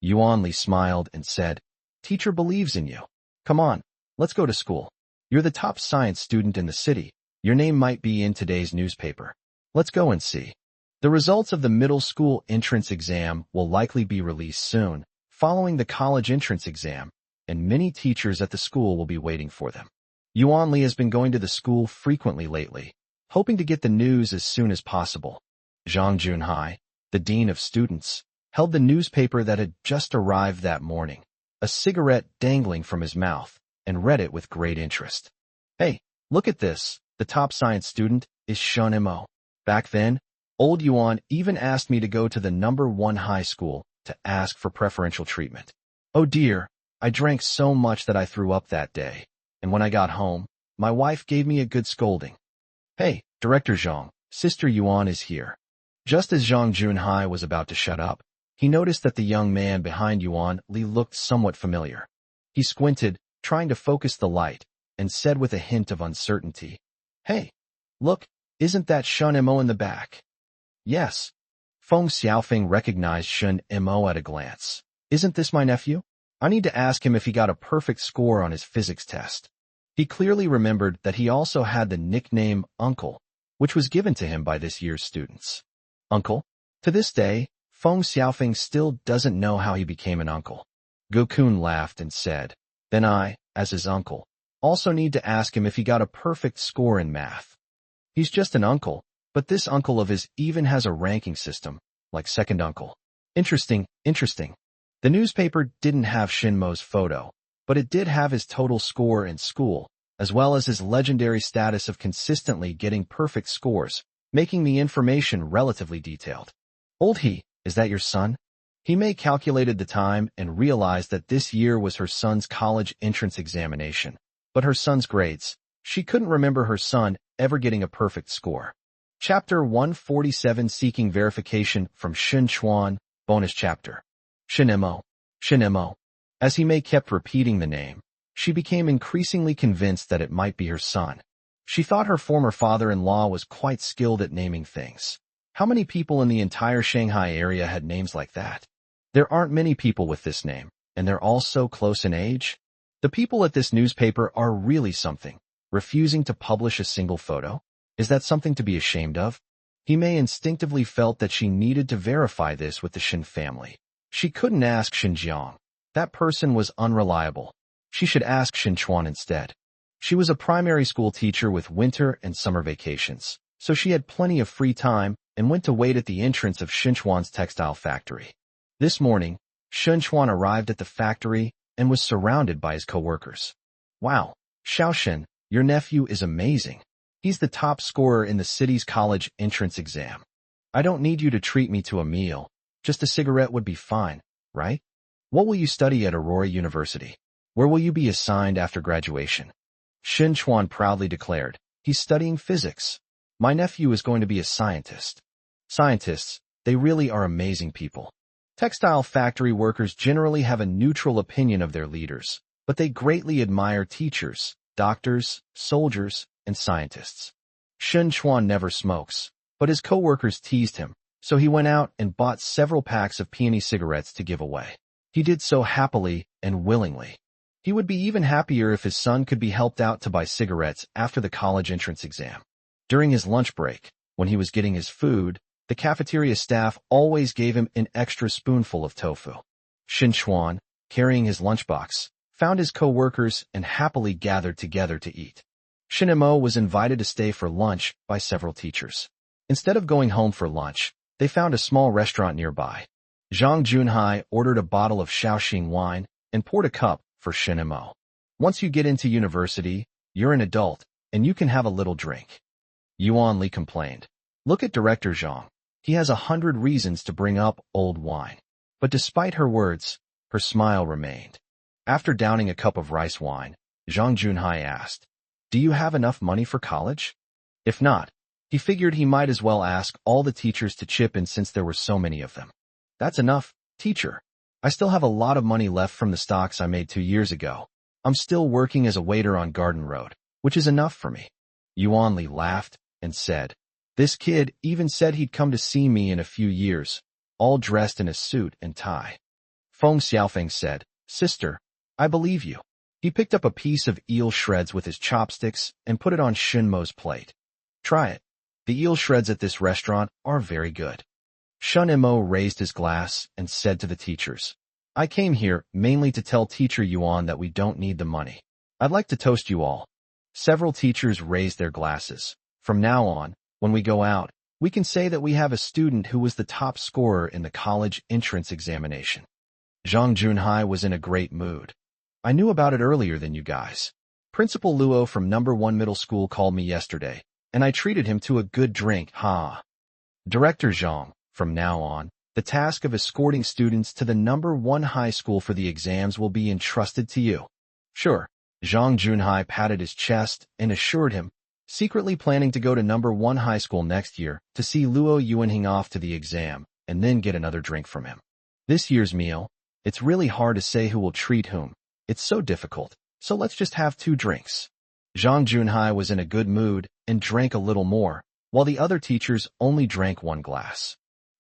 Yuan Li smiled and said, Teacher believes in you. Come on, let's go to school. You're the top science student in the city. Your name might be in today's newspaper. Let's go and see. The results of the middle school entrance exam will likely be released soon, following the college entrance exam, and many teachers at the school will be waiting for them. Yuan Li has been going to the school frequently lately, hoping to get the news as soon as possible. Zhang Junhai, the dean of students, held the newspaper that had just arrived that morning, a cigarette dangling from his mouth, and read it with great interest. Hey, look at this. The top science student is Shun Imo. Back then, old Yuan even asked me to go to the number 1 high school to ask for preferential treatment. Oh dear, I drank so much that I threw up that day, and when I got home, my wife gave me a good scolding. Hey, Director Zhang, Sister Yuan is here. Just as Zhang Junhai was about to shut up, he noticed that the young man behind Yuan Li looked somewhat familiar. He squinted, trying to focus the light, and said with a hint of uncertainty, Hey, look, isn't that Shun Imo in the back? Yes. Feng Xiaofeng recognized Shun Imo at a glance. Isn't this my nephew? I need to ask him if he got a perfect score on his physics test. He clearly remembered that he also had the nickname Uncle, which was given to him by this year's students. Uncle? To this day, Feng Xiaofeng still doesn't know how he became an uncle. Gokun laughed and said, Then I, as his uncle, also need to ask him if he got a perfect score in math. He's just an uncle, But this uncle of his even has a ranking system, like second uncle. Interesting, interesting. The newspaper didn't have Shinmo's photo, but it did have his total score in school, as well as his legendary status of consistently getting perfect scores, making the information relatively detailed. Old He, is that your son? Hime calculated the time and realized that this year was her son's college entrance examination. But her son's grades, she couldn't remember her son ever getting a perfect score. Chapter 147 Seeking Verification from Shin Chuan, Bonus Chapter. Shinemo. Shinemo. As Hime kept repeating the name, she became increasingly convinced that it might be her son. She thought her former father-in-law was quite skilled at naming things. How many people in the entire Shanghai area had names like that? There aren't many people with this name, and they're all so close in age. The people at this newspaper are really something, refusing to publish a single photo. Is that something to be ashamed of? Hime instinctively felt that she needed to verify this with the Shin family. She couldn't ask Xinjiang. That person was unreliable. She should ask Xinchuan instead. She was a primary school teacher with winter and summer vacations, so she had plenty of free time and went to wait at the entrance of Xinchuan's textile factory. This morning, Xinchuan arrived at the factory and was surrounded by his co-workers. Wow, Xiaoxin, your nephew is amazing. He's the top scorer in the city's college entrance exam. I don't need you to treat me to a meal. Just a cigarette would be fine, right? What will you study at Aurora University? Where will you be assigned after graduation? Xinchuan proudly declared, he's studying physics. My nephew is going to be a scientist. Scientists, they really are amazing people. Textile factory workers generally have a neutral opinion of their leaders, but they greatly admire teachers, doctors, soldiers, and scientists. Xinchuan never smokes, but his co-workers teased him, so he went out and bought several packs of peony cigarettes to give away. He did so happily and willingly. He would be even happier if his son could be helped out to buy cigarettes after the college entrance exam. During his lunch break, when he was getting his food, the cafeteria staff always gave him an extra spoonful of tofu. Xinchuan, carrying his lunchbox, found his co-workers and happily gathered together to eat. Shinemo was invited to stay for lunch by several teachers. Instead of going home for lunch, they found a small restaurant nearby. Zhang Junhai ordered a bottle of Shaoxing wine and poured a cup for Shinemo. Once you get into university, you're an adult, and you can have a little drink. Yuan Li complained. Look at Director Zhang. He has 100 reasons to bring up old wine. But despite her words, her smile remained. After downing a cup of rice wine, Zhang Junhai asked, do you have enough money for college? If not, he figured he might as well ask all the teachers to chip in since there were so many of them. That's enough, teacher. I still have a lot of money left from the stocks I made 2 years ago. I'm still working as a waiter on Garden Road, which is enough for me. Yuan Li laughed and said, this kid even said he'd come to see me in a few years, all dressed in a suit and tie. Feng Xiaofeng said, sister, I believe you. He picked up a piece of eel shreds with his chopsticks and put it on Shinmo's plate. Try it. The eel shreds at this restaurant are very good. Shinmo raised his glass and said to the teachers, I came here mainly to tell Teacher Yuan that we don't need the money. I'd like to toast you all. Several teachers raised their glasses. From now on, when we go out, we can say that we have a student who was the top scorer in the college entrance examination. Zhang Junhai was in a great mood. I knew about it earlier than you guys. Principal Luo from number 1 middle school called me yesterday, and I treated him to a good drink, ha. Director Zhang, from now on, the task of escorting students to the number 1 high school for the exams will be entrusted to you. Sure, Zhang Junhai patted his chest and assured him, secretly planning to go to number 1 high school next year to see Luo Yuanhing off to the exam and then get another drink from him. This year's meal, it's really hard to say who will treat whom. It's so difficult, so let's just have 2 drinks. Zhang Junhai was in a good mood and drank a little more, while the other teachers only drank 1 glass.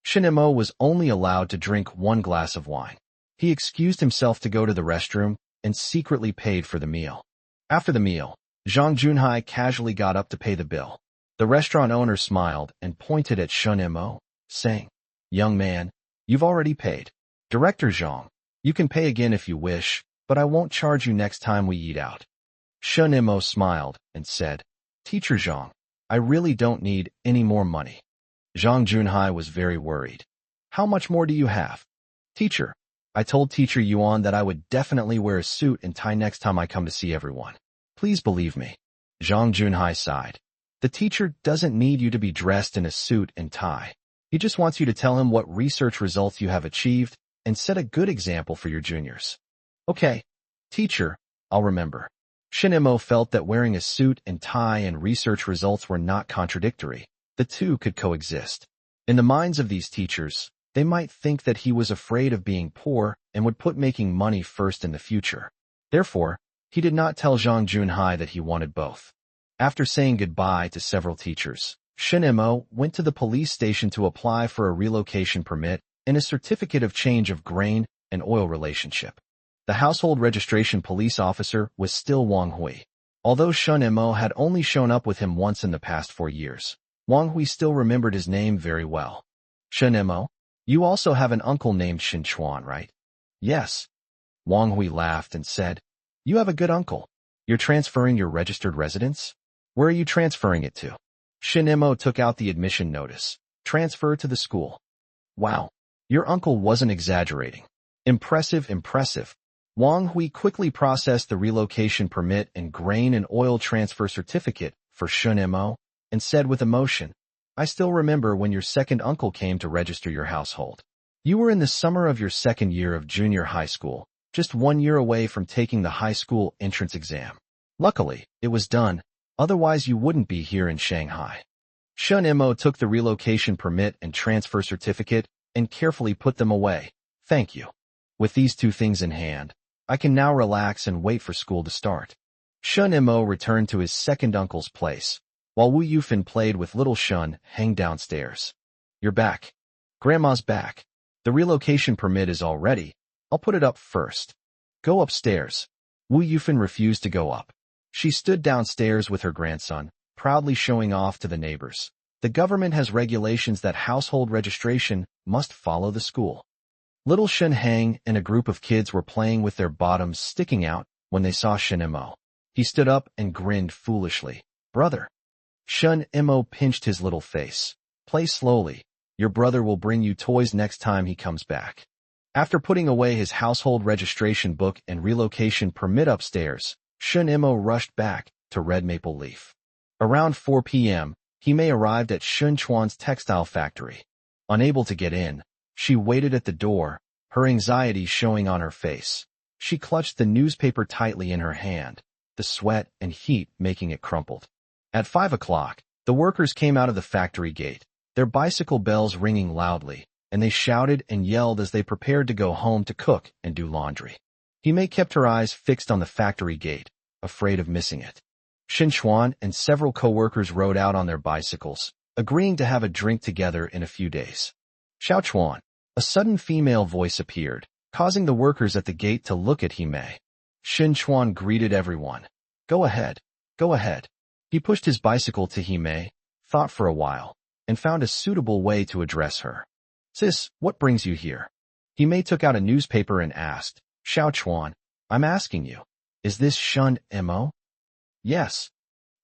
Shinemo was only allowed to drink 1 glass of wine. He excused himself to go to the restroom and secretly paid for the meal. After the meal, Zhang Junhai casually got up to pay the bill. The restaurant owner smiled and pointed at Shinemo, saying, young man, you've already paid. Director Zhang, you can pay again if you wish, but I won't charge you next time we eat out. Shinemo smiled and said, Teacher Zhang, I really don't need any more money. Zhang Junhai was very worried. How much more do you have? Teacher, I told Teacher Yuan that I would definitely wear a suit and tie next time I come to see everyone. Please believe me. Zhang Junhai sighed. The teacher doesn't need you to be dressed in a suit and tie. He just wants you to tell him what research results you have achieved and set a good example for your juniors. Okay, teacher, I'll remember. Shin Mo felt that wearing a suit and tie and research results were not contradictory. The two could coexist. In the minds of these teachers, they might think that he was afraid of being poor and would put making money first in the future. Therefore, he did not tell Zhang Junhai that he wanted both. After saying goodbye to several teachers, Shin Mo went to the police station to apply for a relocation permit and a certificate of change of grain and oil relationship. The household registration police officer was still Wang Hui. Although Shin Mo had only shown up with him once in the past 4 years, Wang Hui still remembered his name very well. Shin Mo, you also have an uncle named Shin Chuan, right? Yes. Wang Hui laughed and said, you have a good uncle. You're transferring your registered residence? Where are you transferring it to? Shin Mo took out the admission notice. Transfer to the school. Wow. Your uncle wasn't exaggerating. Impressive, impressive. Wang Hui quickly processed the relocation permit and grain and oil transfer certificate for Shin Mo and said with emotion, I still remember when your second uncle came to register your household. You were in the summer of your second year of junior high school, just 1 year away from taking the high school entrance exam. Luckily, it was done, otherwise you wouldn't be here in Shanghai. Shin Mo took the relocation permit and transfer certificate and carefully put them away. Thank you. With these two things in hand, I can now relax and wait for school to start. Shin Mo returned to his second uncle's place, while Wu Yufan played with little Shun hang downstairs. You're back. Grandma's back. The relocation permit is all ready. I'll put it up first. Go upstairs. Wu Yufan refused to go up. She stood downstairs with her grandson, proudly showing off to the neighbors. The government has regulations that household registration must follow the school. Little Shin Hang and a group of kids were playing with their bottoms sticking out when they saw Shin Mo. He stood up and grinned foolishly. Brother. Shin Mo pinched his little face. Play slowly. Your brother will bring you toys next time he comes back. After putting away his household registration book and relocation permit upstairs, Shin Mo rushed back to Red Maple Leaf. Around 4 p.m., Hime arrived at Shun Chuan's textile factory. Unable to get in, she waited at the door, her anxiety showing on her face. She clutched the newspaper tightly in her hand, the sweat and heat making it crumpled. At 5 o'clock, the workers came out of the factory gate, their bicycle bells ringing loudly, and they shouted and yelled as they prepared to go home to cook and do laundry. Hime kept her eyes fixed on the factory gate, afraid of missing it. Shin Chuan and several co-workers rode out on their bicycles, agreeing to have a drink together in a few days. Xiao Chuan, a sudden female voice appeared, causing the workers at the gate to look at Hime. Shin Chuan greeted everyone. Go ahead, go ahead. He pushed his bicycle to Hime, thought for a while, and found a suitable way to address her. Sis, what brings you here? Hime took out a newspaper and asked, Xiao Chuan, I'm asking you, is this Shun Mo? Yes.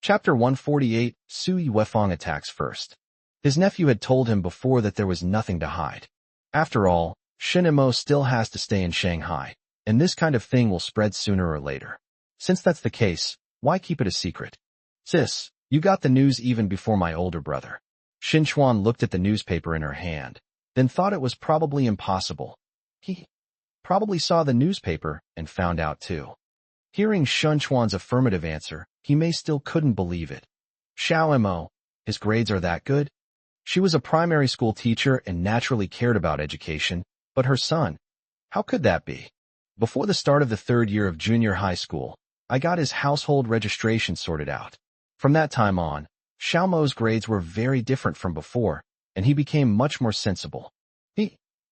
Chapter 148, Su Yuefang attacks first. His nephew had told him before that there was nothing to hide. After all, Shin Mo still has to stay in Shanghai, and this kind of thing will spread sooner or later. Since that's the case, why keep it a secret? Sis, you got the news even before my older brother. Shin Chuan looked at the newspaper in her hand, then thought it was probably impossible. He probably saw the newspaper and found out too. Hearing Shin Chuan's affirmative answer, Hime still couldn't believe it. Xiao Mo, his grades are that good? She was a primary school teacher and naturally cared about education, but her son, how could that be? Before the start of the 3rd year of junior high school, I got his household registration sorted out. From that time on, Xiao Mo's grades were very different from before, and he became much more sensible.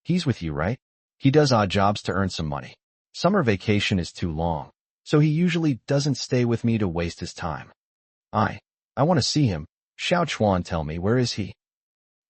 He's with you, right? He does odd jobs to earn some money. Summer vacation is too long, so he usually doesn't stay with me to waste his time. I want to see him. Xiao Chuan, tell me, where is he?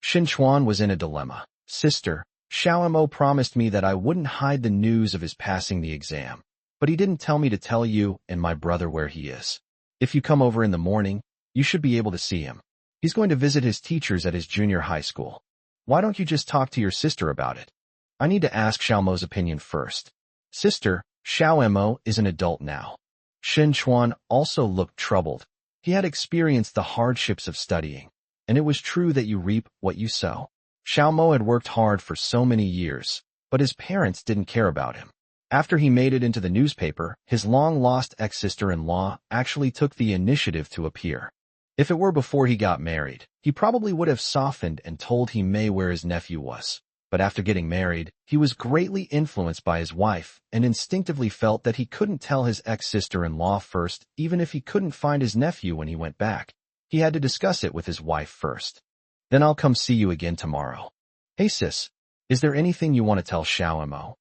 Shin Chuan was in a dilemma. Sister, Xiao Mo promised me that I wouldn't hide the news of his passing the exam, but he didn't tell me to tell you and my brother where he is. If you come over in the morning, you should be able to see him. He's going to visit his teachers at his junior high school. Why don't you just talk to your sister about it? I need to ask Xiaomo's opinion first. Sister, Xiaomo is an adult now. Shin Chuan also looked troubled. He had experienced the hardships of studying, and it was true that you reap what you sow. Xiaomo had worked hard for so many years, but his parents didn't care about him. After he made it into the newspaper, his long-lost ex-sister-in-law actually took the initiative to appear. If it were before he got married, he probably would have softened and told him May where his nephew was. But after getting married, he was greatly influenced by his wife and instinctively felt that he couldn't tell his ex-sister-in-law first, even if he couldn't find his nephew when he went back. He had to discuss it with his wife first. Then I'll come see you again tomorrow. Hey sis, is there anything you want to tell Xiaomo?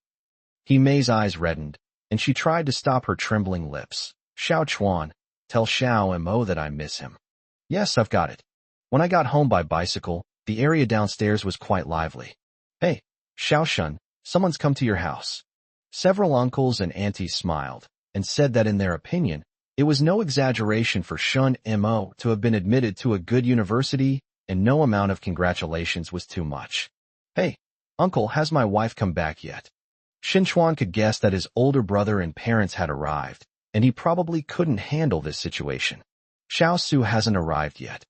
May's eyes reddened, and she tried to stop her trembling lips. Xiao Chuan, tell Xiaomo that I miss him. Yes, I've got it. When I got home by bicycle, the area downstairs was quite lively. Hey, Xiaoshun, someone's come to your house. Several uncles and aunties smiled, and said that in their opinion, it was no exaggeration for Shun Mo to have been admitted to a good university, and no amount of congratulations was too much. Hey, uncle, has my wife come back yet? Shin Chuan could guess that his older brother and parents had arrived, and he probably couldn't handle this situation. Xiao Su hasn't arrived yet.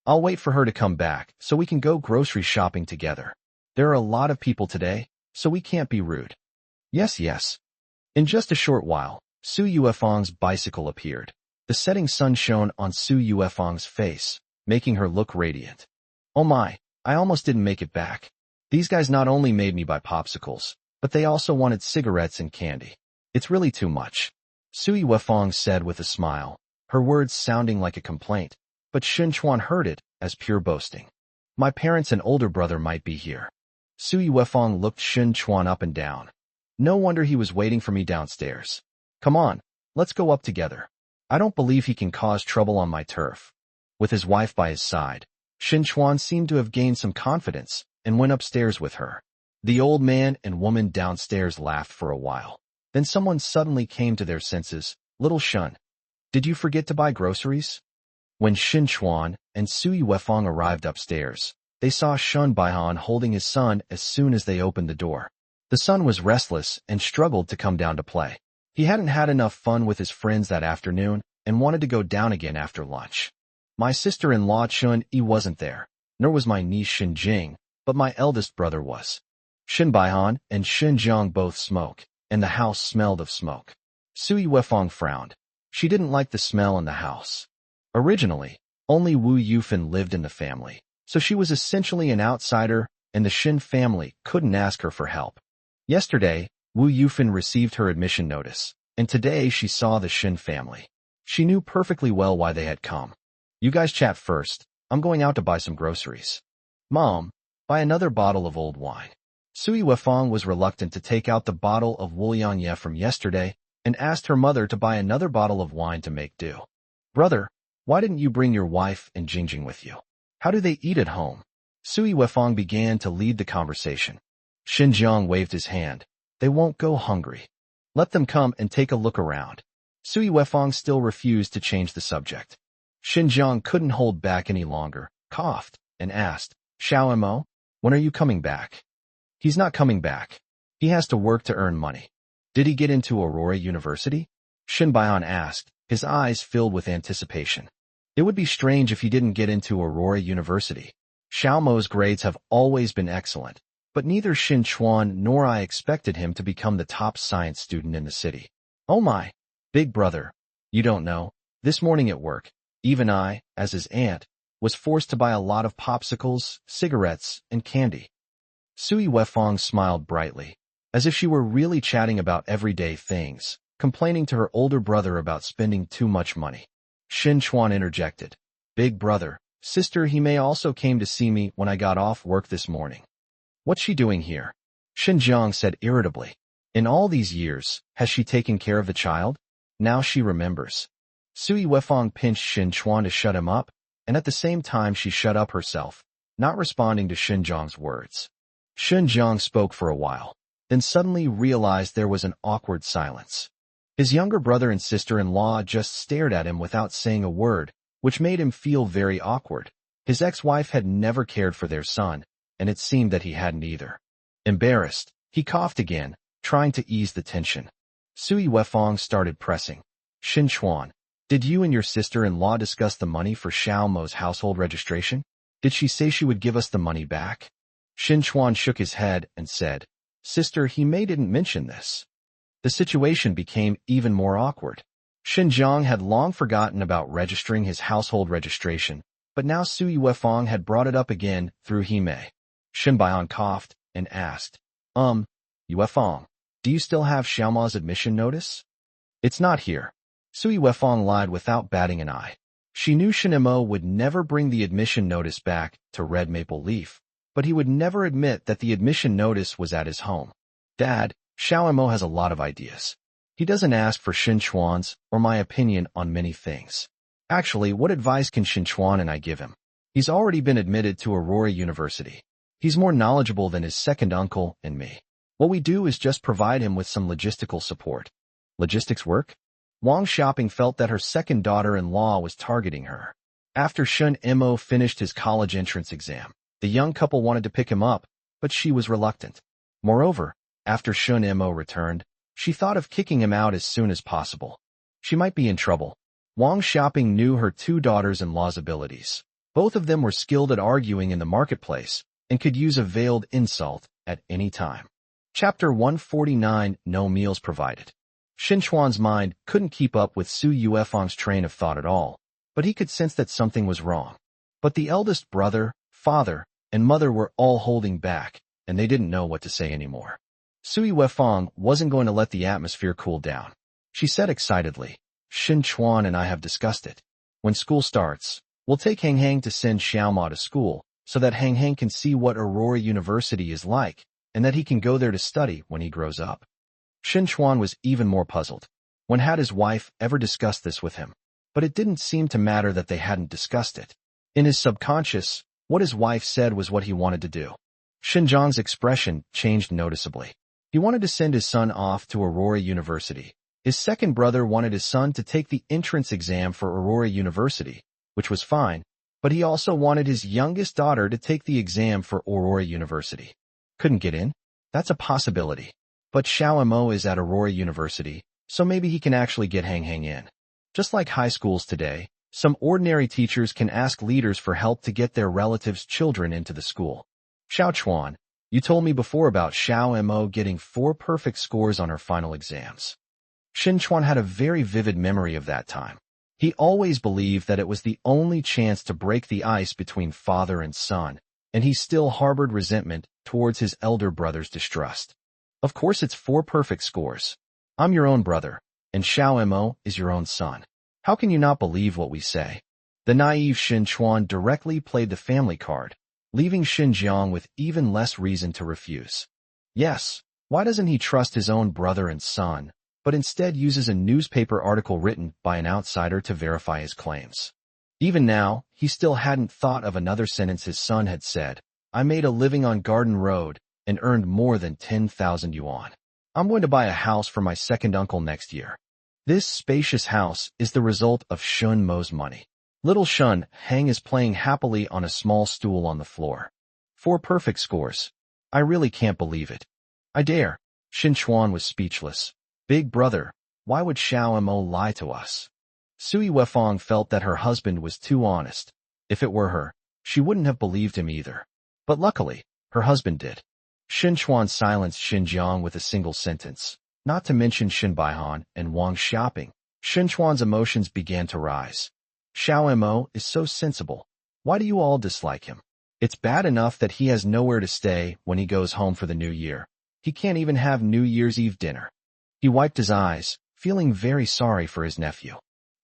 I'll wait for her to come back so we can go grocery shopping together. There are a lot of people today, so we can't be rude. Yes, yes. In just a short while, Su Yuefeng's bicycle appeared. The setting sun shone on Su Yuefeng's face, making her look radiant. Oh my, I almost didn't make it back. These guys not only made me buy popsicles, but they also wanted cigarettes and candy. It's really too much. Su Yuefeng said with a smile, her words sounding like a complaint, but Shin Chuan heard it as pure boasting. My parents and older brother might be here. Su Yuefeng looked Shin Chuan up and down. No wonder he was waiting for me downstairs. Come on, let's go up together. I don't believe he can cause trouble on my turf. With his wife by his side, Shin Chuan seemed to have gained some confidence and went upstairs with her. The old man and woman downstairs laughed for a while. Then someone suddenly came to their senses. Little Shun, did you forget to buy groceries? When Shin Chuan and Su Yuefeng arrived upstairs, they saw Shun Baihan holding his son as soon as they opened the door. The son was restless and struggled to come down to play. He hadn't had enough fun with his friends that afternoon and wanted to go down again after lunch. My sister-in-law Chun Yi wasn't there, nor was my niece Shin Jing, but my eldest brother was. Shin Baihan and Shin Jiang both smoke, and the house smelled of smoke. Su Yuefeng frowned. She didn't like the smell in the house. Originally, only Wu Yufan lived in the family, so she was essentially an outsider, and the Shin family couldn't ask her for help. Yesterday, Wu Yufan received her admission notice, and today she saw the Shin family. She knew perfectly well why they had come. You guys chat first. I'm going out to buy some groceries. Mom, buy another bottle of old wine. Su Yuefeng was reluctant to take out the bottle of Wulianye from yesterday and asked her mother to buy another bottle of wine to make do. Brother, why didn't you bring your wife and Jingjing with you? How do they eat at home? Su Yuefeng began to lead the conversation. Shin Jiang waved his hand. They won't go hungry. Let them come and take a look around. Su Yuefeng still refused to change the subject. Shin Jiang couldn't hold back any longer, coughed, and asked, Xiao Mo, when are you coming back? He's not coming back. He has to work to earn money. Did he get into Aurora University? Shin Baihan asked, his eyes filled with anticipation. It would be strange if he didn't get into Aurora University. Xiao Mo's grades have always been excellent, but neither Shin Chuan nor I expected him to become the top science student in the city. Oh my, big brother, you don't know, this morning at work, even I, as his aunt, was forced to buy a lot of popsicles, cigarettes, and candy. Su Yuefeng smiled brightly, as if she were really chatting about everyday things, complaining to her older brother about spending too much money. Shin Chuan interjected, Big brother, sister Hime also came to see me when I got off work this morning. What's she doing here? Shin Jiang said irritably. In all these years, has she taken care of the child? Now she remembers. Su Yuefeng pinched Shin Chuan to shut him up, and at the same time she shut up herself, not responding to Shin Jiang's words. Shin Jiang spoke for a while, then suddenly realized there was an awkward silence. His younger brother and sister-in-law just stared at him without saying a word, which made him feel very awkward. His ex-wife had never cared for their son, and it seemed that he hadn't either. Embarrassed, he coughed again, trying to ease the tension. Sui Wefang started pressing. Xin Chuan, did you and your sister-in-law discuss the money for Xiao Mo's household registration? Did she say she would give us the money back? Xin Chuan shook his head and said, Sister, he didn't mention this. The situation became even more awkward. Xinjiang had long forgotten about registering his household registration, but now Sui Wefang had brought it up again through Hime. Xin Baihan coughed and asked, Wefang, do you still have Xiaoma's admission notice? It's not here. Sui Wefang lied without batting an eye. She knew Shen Mo would never bring the admission notice back to Red Maple Leaf, but he would never admit that the admission notice was at his home. Dad, Xiao Mo has a lot of ideas. He doesn't ask for Xin Chuan's or my opinion on many things. Actually, what advice can Xin Chuan and I give him? He's already been admitted to Aurora University. He's more knowledgeable than his second uncle and me. What we do is just provide him with some logistical support. Logistics work? Wang Xiaoping felt that her second daughter-in-law was targeting her. After Shen Mo finished his college entrance exam, the young couple wanted to pick him up, but she was reluctant. Moreover, after Shen Mo returned, she thought of kicking him out as soon as possible. She might be in trouble. Wang Xiaoping knew her two daughters-in-law's abilities. Both of them were skilled at arguing in the marketplace and could use a veiled insult at any time. Chapter 149, No Meals Provided. Xin Chuan's mind couldn't keep up with Su Yuefang's train of thought at all, but he could sense that something was wrong. But the eldest brother, father, and mother were all holding back, and they didn't know what to say anymore. Sui Wefang wasn't going to let the atmosphere cool down. She said excitedly, Xin Chuan and I have discussed it. When school starts, we'll take Hang Hang to send Xiaoma to school so that Hang Hang can see what Aurora University is like and that he can go there to study when he grows up. Xin Chuan was even more puzzled. When had his wife ever discussed this with him? But it didn't seem to matter that they hadn't discussed it. In his subconscious, what his wife said was what he wanted to do. Xinjiang's expression changed noticeably. He wanted to send his son off to Aurora University. His second brother wanted his son to take the entrance exam for Aurora University, which was fine, but he also wanted his youngest daughter to take the exam for Aurora University. Couldn't get in? That's a possibility. But Xiao Mo is at Aurora University, so maybe he can actually get Hang Hang in. Just like high schools today, some ordinary teachers can ask leaders for help to get their relatives' children into the school. Xiao Chuan, you told me before about Xiao Mo getting 4 perfect scores on her final exams. Xin Chuan had a very vivid memory of that time. He always believed that it was the only chance to break the ice between father and son, and he still harbored resentment towards his elder brother's distrust. Of course it's 4 perfect scores. I'm your own brother, and Xiao Mo is your own son. How can you not believe what we say? The naive Xin Chuan directly played the family card, leaving Xinjiang with even less reason to refuse. Yes, why doesn't he trust his own brother and son, but instead uses a newspaper article written by an outsider to verify his claims? Even now, he still hadn't thought of another sentence his son had said. I made a living on Garden Road and earned more than 10,000 yuan. I'm going to buy a house for my second uncle next year. This spacious house is the result of Shun Mo's money. Little Shun Hang is playing happily on a small stool on the floor. 4 perfect scores. I really can't believe it. I dare. Xin Chuan was speechless. Big brother, why would Xiao Mo lie to us? Sui Wefang felt that her husband was too honest. If it were her, she wouldn't have believed him either. But luckily, her husband did. Xin Chuan silenced Xinjiang with a single sentence. Not to mention Xin Baihan and Wang Xiaoping. Xin Chuan's emotions began to rise. Xiao Mo is so sensible. Why do you all dislike him? It's bad enough that he has nowhere to stay when he goes home for the new year. He can't even have New Year's Eve dinner. He wiped his eyes, feeling very sorry for his nephew.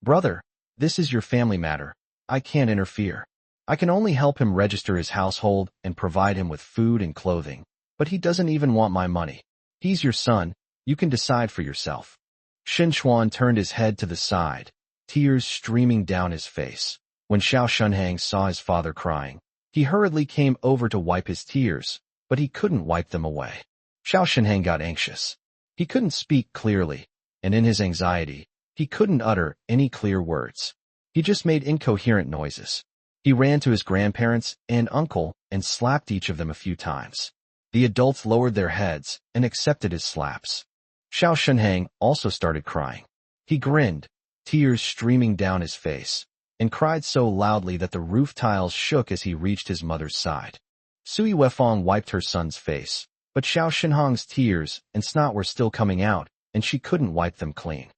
Brother, this is your family matter. I can't interfere. I can only help him register his household and provide him with food and clothing. But he doesn't even want my money. He's your son. You can decide for yourself. Xin Chuan turned his head to the side, tears streaming down his face. When Xiao Shunhang saw his father crying, he hurriedly came over to wipe his tears, but he couldn't wipe them away. Xiao Shunhang got anxious. He couldn't speak clearly, and in his anxiety, he couldn't utter any clear words. He just made incoherent noises. He ran to his grandparents and uncle and slapped each of them a few times. The adults lowered their heads and accepted his slaps. Xiao Shunhang also started crying. He grinned, tears streaming down his face, and cried so loudly that the roof tiles shook as he reached his mother's side. Sui Wefang wiped her son's face, but Xiao Shunhang's tears and snot were still coming out, and she couldn't wipe them clean.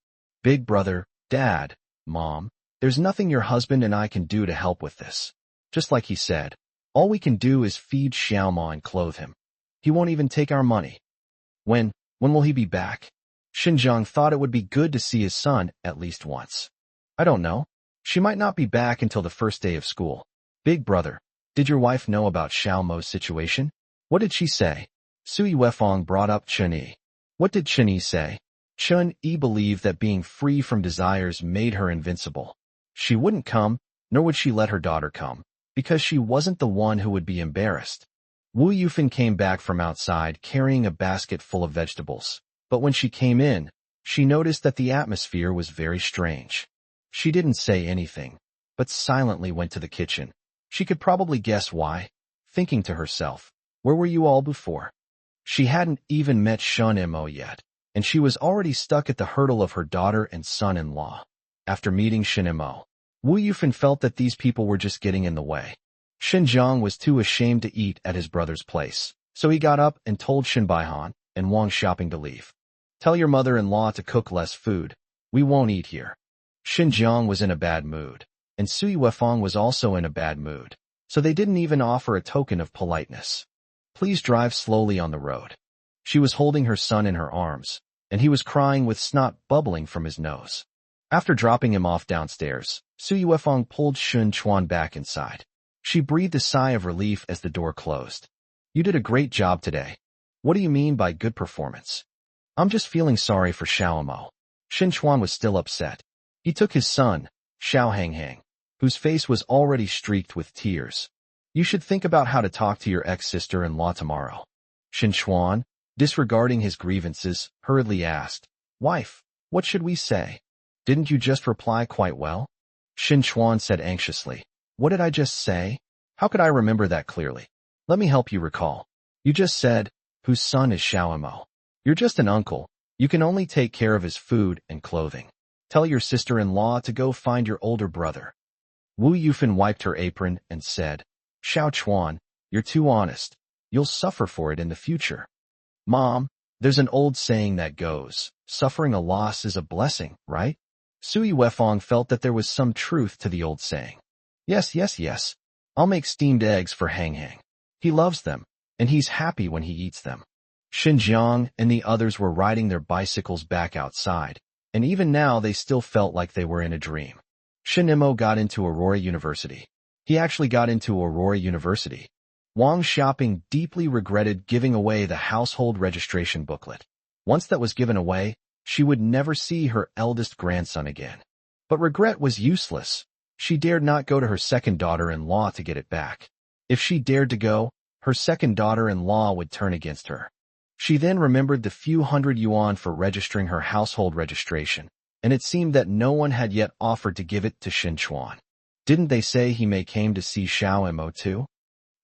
Big brother, Dad, Mom, there's nothing your husband and I can do to help with this. Just like he said, all we can do is feed Xiaoma and clothe him. He won't even take our money. When will he be back? Xinjiang thought it would be good to see his son at least once. I don't know. She might not be back until the first day of school. Big brother, did your wife know about Xiao Mo's situation? What did she say? Sui Wefang brought up Chen Yi. What did Chen Yi say? Chen Yi believed that being free from desires made her invincible. She wouldn't come, nor would she let her daughter come, because she wasn't the one who would be embarrassed. Wu Yufan came back from outside carrying a basket full of vegetables, but when she came in, she noticed that the atmosphere was very strange. She didn't say anything, but silently went to the kitchen. She could probably guess why, thinking to herself, where were you all before? She hadn't even met Shun Mo yet, and she was already stuck at the hurdle of her daughter and son-in-law. After meeting Shin Mo, Wu Yufan felt that these people were just getting in the way. Xinjiang was too ashamed to eat at his brother's place, so he got up and told Shin Baihan and Wang Shopping to leave. Tell your mother-in-law to cook less food. We won't eat here. Xinjiang was in a bad mood, and Sui Wefang was also in a bad mood, so they didn't even offer a token of politeness. Please drive slowly on the road. She was holding her son in her arms, and he was crying with snot bubbling from his nose. After dropping him off downstairs, Sui Wefang pulled Shun Chuan back inside. She breathed a sigh of relief as the door closed. You did a great job today. What do you mean by good performance? I'm just feeling sorry for Xiao Mo. Shin Chuan was still upset. He took his son, Xiao Hanghang, whose face was already streaked with tears. You should think about how to talk to your ex-sister-in-law tomorrow. Shin Chuan, disregarding his grievances, hurriedly asked, Wife, what should we say? Didn't you just reply quite well? Shin Chuan said anxiously. What did I just say? How could I remember that clearly? Let me help you recall. You just said, whose son is Xiao Mo? You're just an uncle. You can only take care of his food and clothing. Tell your sister-in-law to go find your older brother. Wu Yufan wiped her apron and said, Xiao Chuan, you're too honest. You'll suffer for it in the future. Mom, there's an old saying that goes, suffering a loss is a blessing, right? Sui Wefang felt that there was some truth to the old saying. Yes. I'll make steamed eggs for Hang Hang. He loves them, and he's happy when he eats them. Xinjiang and the others were riding their bicycles back outside, and even now they still felt like they were in a dream. Shin Mo got into Aurora University. He actually got into Aurora University. Wang Shopping deeply regretted giving away the household registration booklet. Once that was given away, she would never see her eldest grandson again. But regret was useless. She dared not go to her second daughter-in-law to get it back. If she dared to go, her second daughter-in-law would turn against her. She then remembered the few hundred yuan for registering her household registration, and it seemed that no one had yet offered to give it to Shin Chuan. Didn't they say he may came to see Xiao Mo too?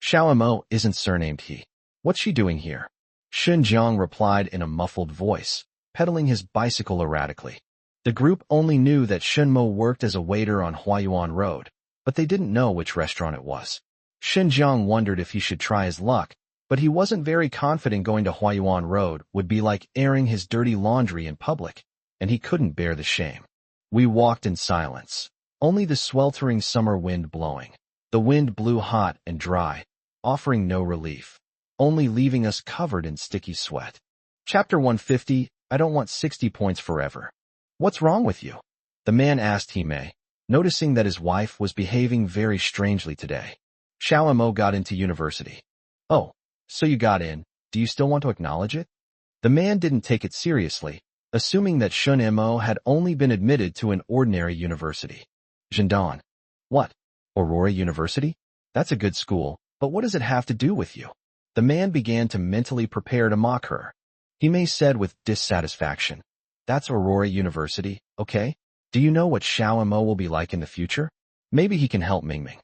Xiao Mo isn't surnamed He. What's she doing here? Xinjiang replied in a muffled voice, pedaling his bicycle erratically. The group only knew that Shunmo worked as a waiter on Huayuan Road, but they didn't know which restaurant it was. Xinjiang wondered if he should try his luck, but he wasn't very confident going to Huayuan Road would be like airing his dirty laundry in public, and he couldn't bear the shame. We walked in silence, only the sweltering summer wind blowing. The wind blew hot and dry, offering no relief, only leaving us covered in sticky sweat. Chapter 150, I don't want 60 points forever. What's wrong with you? The man asked Hime, noticing that his wife was behaving very strangely today. Xiao Mo got into university. Oh, so you got in, do you still want to acknowledge it? The man didn't take it seriously, assuming that Shun Mo had only been admitted to an ordinary university. Zhendong. What? Aurora University? That's a good school, but what does it have to do with you? The man began to mentally prepare to mock her. Hime said with dissatisfaction. That's Aurora University, okay? Do you know what Xiao Mo will be like in the future? Maybe he can help Mingming.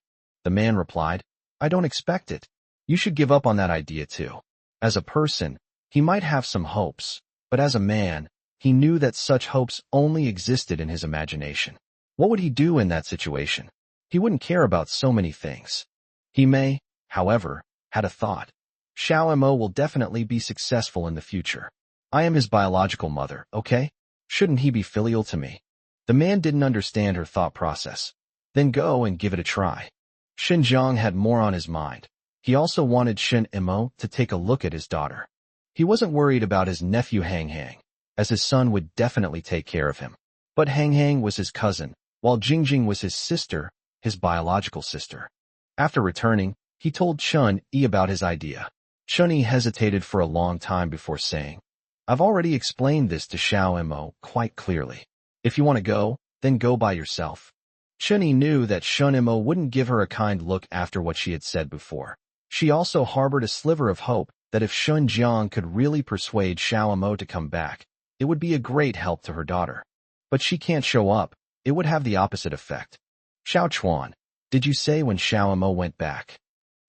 The man replied, I don't expect it. You should give up on that idea too. As a person, he might have some hopes, but as a man, he knew that such hopes only existed in his imagination. What would he do in that situation? He wouldn't care about so many things. He may, however, had a thought. Xiao Mo will definitely be successful in the future. I am his biological mother, okay? Shouldn't he be filial to me? The man didn't understand her thought process. Then go and give it a try. Xinjiang had more on his mind. He also wanted Shen Mo to take a look at his daughter. He wasn't worried about his nephew Hang Hang, as his son would definitely take care of him. But Hang Hang was his cousin, while Jingjing was his sister, his biological sister. After returning, he told Chun Yi about his idea. Chun Yi hesitated for a long time before saying, I've already explained this to Xiao Mo quite clearly. If you want to go, then go by yourself. Chun Yi knew that Shun Mo wouldn't give her a kind look after what she had said before. She also harbored a sliver of hope that if Shun Jiang could really persuade Xiao Mo to come back, it would be a great help to her daughter. But she can't show up. It would have the opposite effect. Xiao Chuan, did you say when Xiao Mo went back?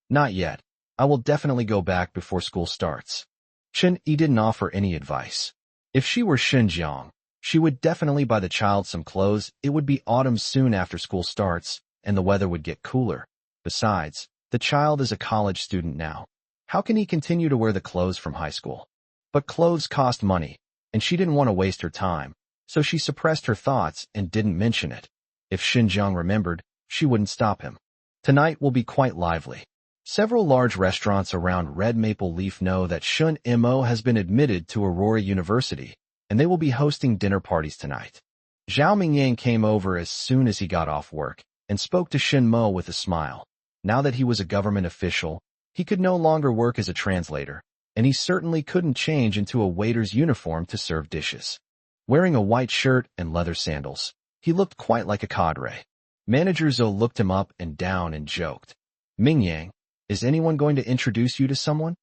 Not yet. I will definitely go back before school starts. Chen Yi didn't offer any advice. If she were Xinjiang, she would definitely buy the child some clothes. It would be autumn soon after school starts, and the weather would get cooler. Besides, the child is a college student now. How can he continue to wear the clothes from high school? But clothes cost money, and she didn't want to waste her time, so she suppressed her thoughts and didn't mention it. If Xinjiang remembered, she wouldn't stop him. Tonight will be quite lively. Several large restaurants around Red Maple Leaf know that Shun Mo has been admitted to Aurora University, and they will be hosting dinner parties tonight. Zhao Mingyang came over as soon as he got off work and spoke to Shin Mo with a smile. Now that he was a government official, he could no longer work as a translator, and he certainly couldn't change into a waiter's uniform to serve dishes. Wearing a white shirt and leather sandals, he looked quite like a cadre. Manager Zhou looked him up and down and joked, Mingyang, is anyone going to introduce you to someone?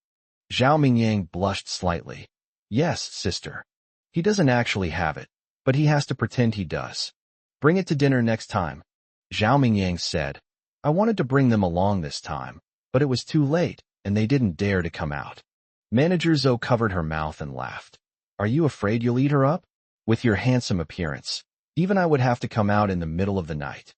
Zhao Mingyang blushed slightly. Yes, sister. He doesn't actually have it, but he has to pretend he does. Bring it to dinner next time. Zhao Mingyang said, I wanted to bring them along this time, but it was too late, and they didn't dare to come out. Manager Zhou covered her mouth and laughed. Are you afraid you'll eat her up? With your handsome appearance, even I would have to come out in the middle of the night.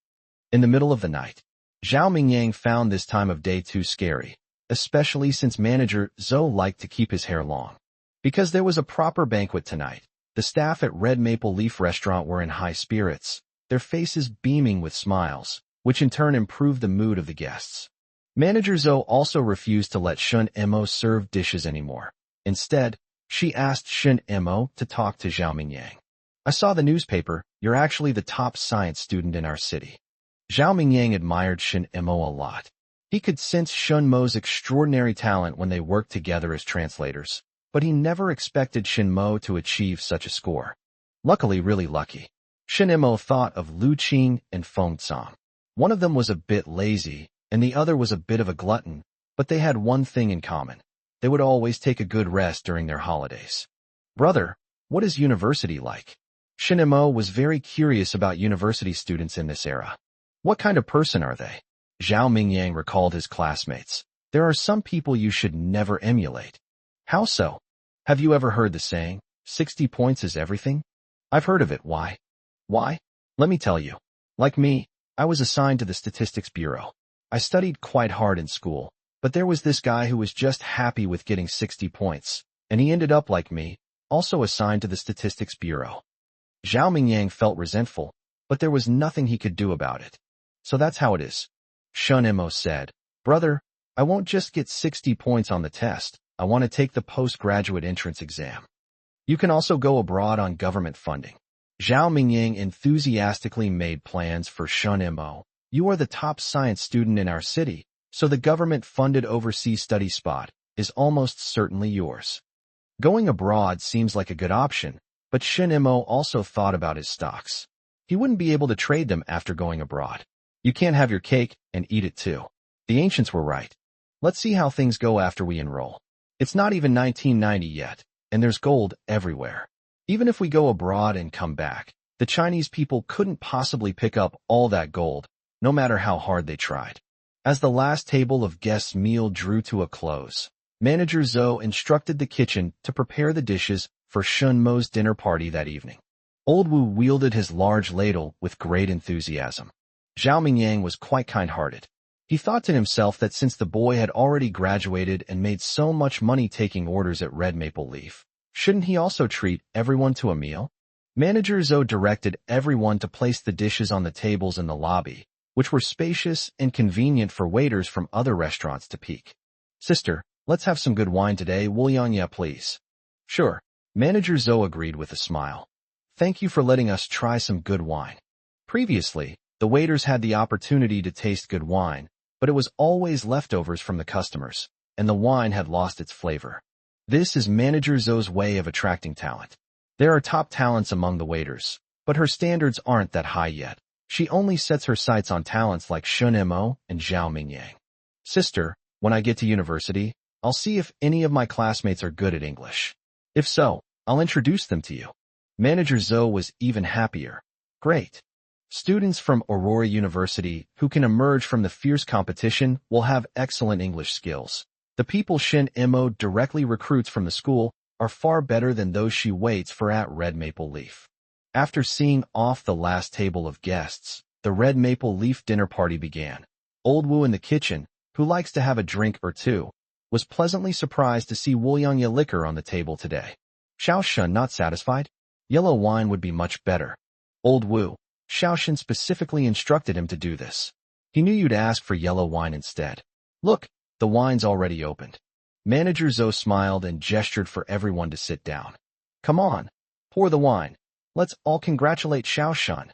In the middle of the night. Zhao Mingyang found this time of day too scary, especially since Manager Zhou liked to keep his hair long. Because there was a proper banquet tonight, the staff at Red Maple Leaf restaurant were in high spirits, their faces beaming with smiles, which in turn improved the mood of the guests. Manager Zhou also refused to let Shun Mo serve dishes anymore. Instead, she asked Shun Mo to talk to Zhao Mingyang. I saw the newspaper, you're actually the top science student in our city. Zhao Mingyang admired Shin Mo a lot. He could sense Shun Mo's extraordinary talent when they worked together as translators, but he never expected Shin Mo to achieve such a score. Luckily, really lucky. Shin Mo thought of Lu Qing and Feng Tsang. One of them was a bit lazy, and the other was a bit of a glutton, but they had one thing in common. They would always take a good rest during their holidays. Brother, what is university like? Shin Mo was very curious about university students in this era. What kind of person are they? Zhao Mingyang recalled his classmates. There are some people you should never emulate. How so? Have you ever heard the saying, 60 points is everything? I've heard of it. Why? Why? Let me tell you. Like me, I was assigned to the Statistics Bureau. I studied quite hard in school, but there was this guy who was just happy with getting 60 points, and he ended up like me, also assigned to the Statistics Bureau. Zhao Mingyang felt resentful, but there was nothing he could do about it. So that's how it is. Shun Mo said, Brother, I won't just get 60 points on the test. I want to take the postgraduate entrance exam. You can also go abroad on government funding. Zhao Mingyang enthusiastically made plans for Shun Mo. You are the top science student in our city, so the government-funded overseas study spot is almost certainly yours. Going abroad seems like a good option, but Shin Mo also thought about his stocks. He wouldn't be able to trade them after going abroad. You can't have your cake and eat it too. The ancients were right. Let's see how things go after we enroll. It's not even 1990 yet, and there's gold everywhere. Even if we go abroad and come back, the Chinese people couldn't possibly pick up all that gold, no matter how hard they tried. As the last table of guests' meal drew to a close, Manager Zhou instructed the kitchen to prepare the dishes for Shun Mo's dinner party that evening. Old Wu wielded his large ladle with great enthusiasm. Zhao Mingyang was quite kind-hearted. He thought to himself that since the boy had already graduated and made so much money taking orders at Red Maple Leaf, shouldn't he also treat everyone to a meal? Manager Zhou directed everyone to place the dishes on the tables in the lobby, which were spacious and convenient for waiters from other restaurants to peek. Sister, let's have some good wine today, Wulianya, please. Sure. Manager Zhou agreed with a smile. Thank you for letting us try some good wine. Previously, the waiters had the opportunity to taste good wine, but it was always leftovers from the customers, and the wine had lost its flavor. This is Manager Zhou's way of attracting talent. There are top talents among the waiters, but her standards aren't that high yet. She only sets her sights on talents like Shun Mo and Zhao Mingyang. Sister, when I get to university, I'll see if any of my classmates are good at English. If so, I'll introduce them to you. Manager Zhou was even happier. Great. Students from Aurora University who can emerge from the fierce competition will have excellent English skills. The people Shin Mo directly recruits from the school are far better than those she waits for at Red Maple Leaf. After seeing off the last table of guests, the Red Maple Leaf dinner party began. Old Wu in the kitchen, who likes to have a drink or two, was pleasantly surprised to see Wuliangya liquor on the table today. Xiao Shun not satisfied? Yellow wine would be much better. Old Wu, Xiaoshan specifically instructed him to do this. He knew you'd ask for yellow wine instead. Look, the wine's already opened. Manager Zhou smiled and gestured for everyone to sit down. Come on, pour the wine. Let's all congratulate Xiaoshan.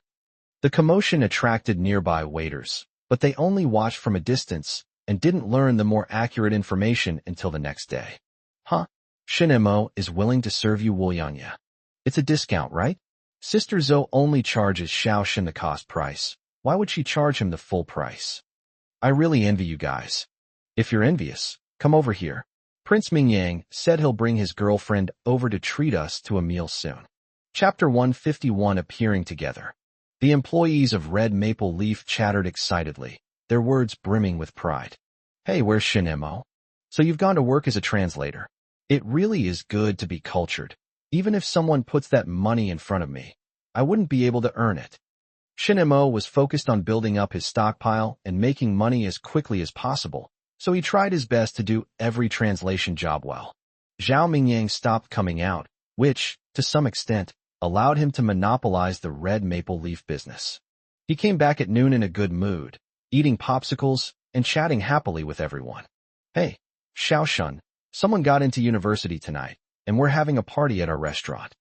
The commotion attracted nearby waiters, but they only watched from a distance and didn't learn the more accurate information until the next day. Huh? Shin Mo is willing to serve you Wuliangya. It's a discount, right? Sister Zhou only charges Xiaoshan the cost price. Why would she charge him the full price? I really envy you guys. If you're envious, come over here. Prince Mingyang said he'll bring his girlfriend over to treat us to a meal soon. Chapter 151 Appearing Together. The employees of Red Maple Leaf chattered excitedly, their words brimming with pride. Hey, where's Shin Mo? So you've gone to work as a translator. It really is good to be cultured. Even if someone puts that money in front of me, I wouldn't be able to earn it. Shin Mo was focused on building up his stockpile and making money as quickly as possible, so he tried his best to do every translation job well. Zhao Mingyang stopped coming out, which, to some extent, allowed him to monopolize the Red Maple Leaf business. He came back at noon in a good mood, eating popsicles and chatting happily with everyone. Hey, Xiaoshan, someone got into university tonight, and we're having a party at our restaurant.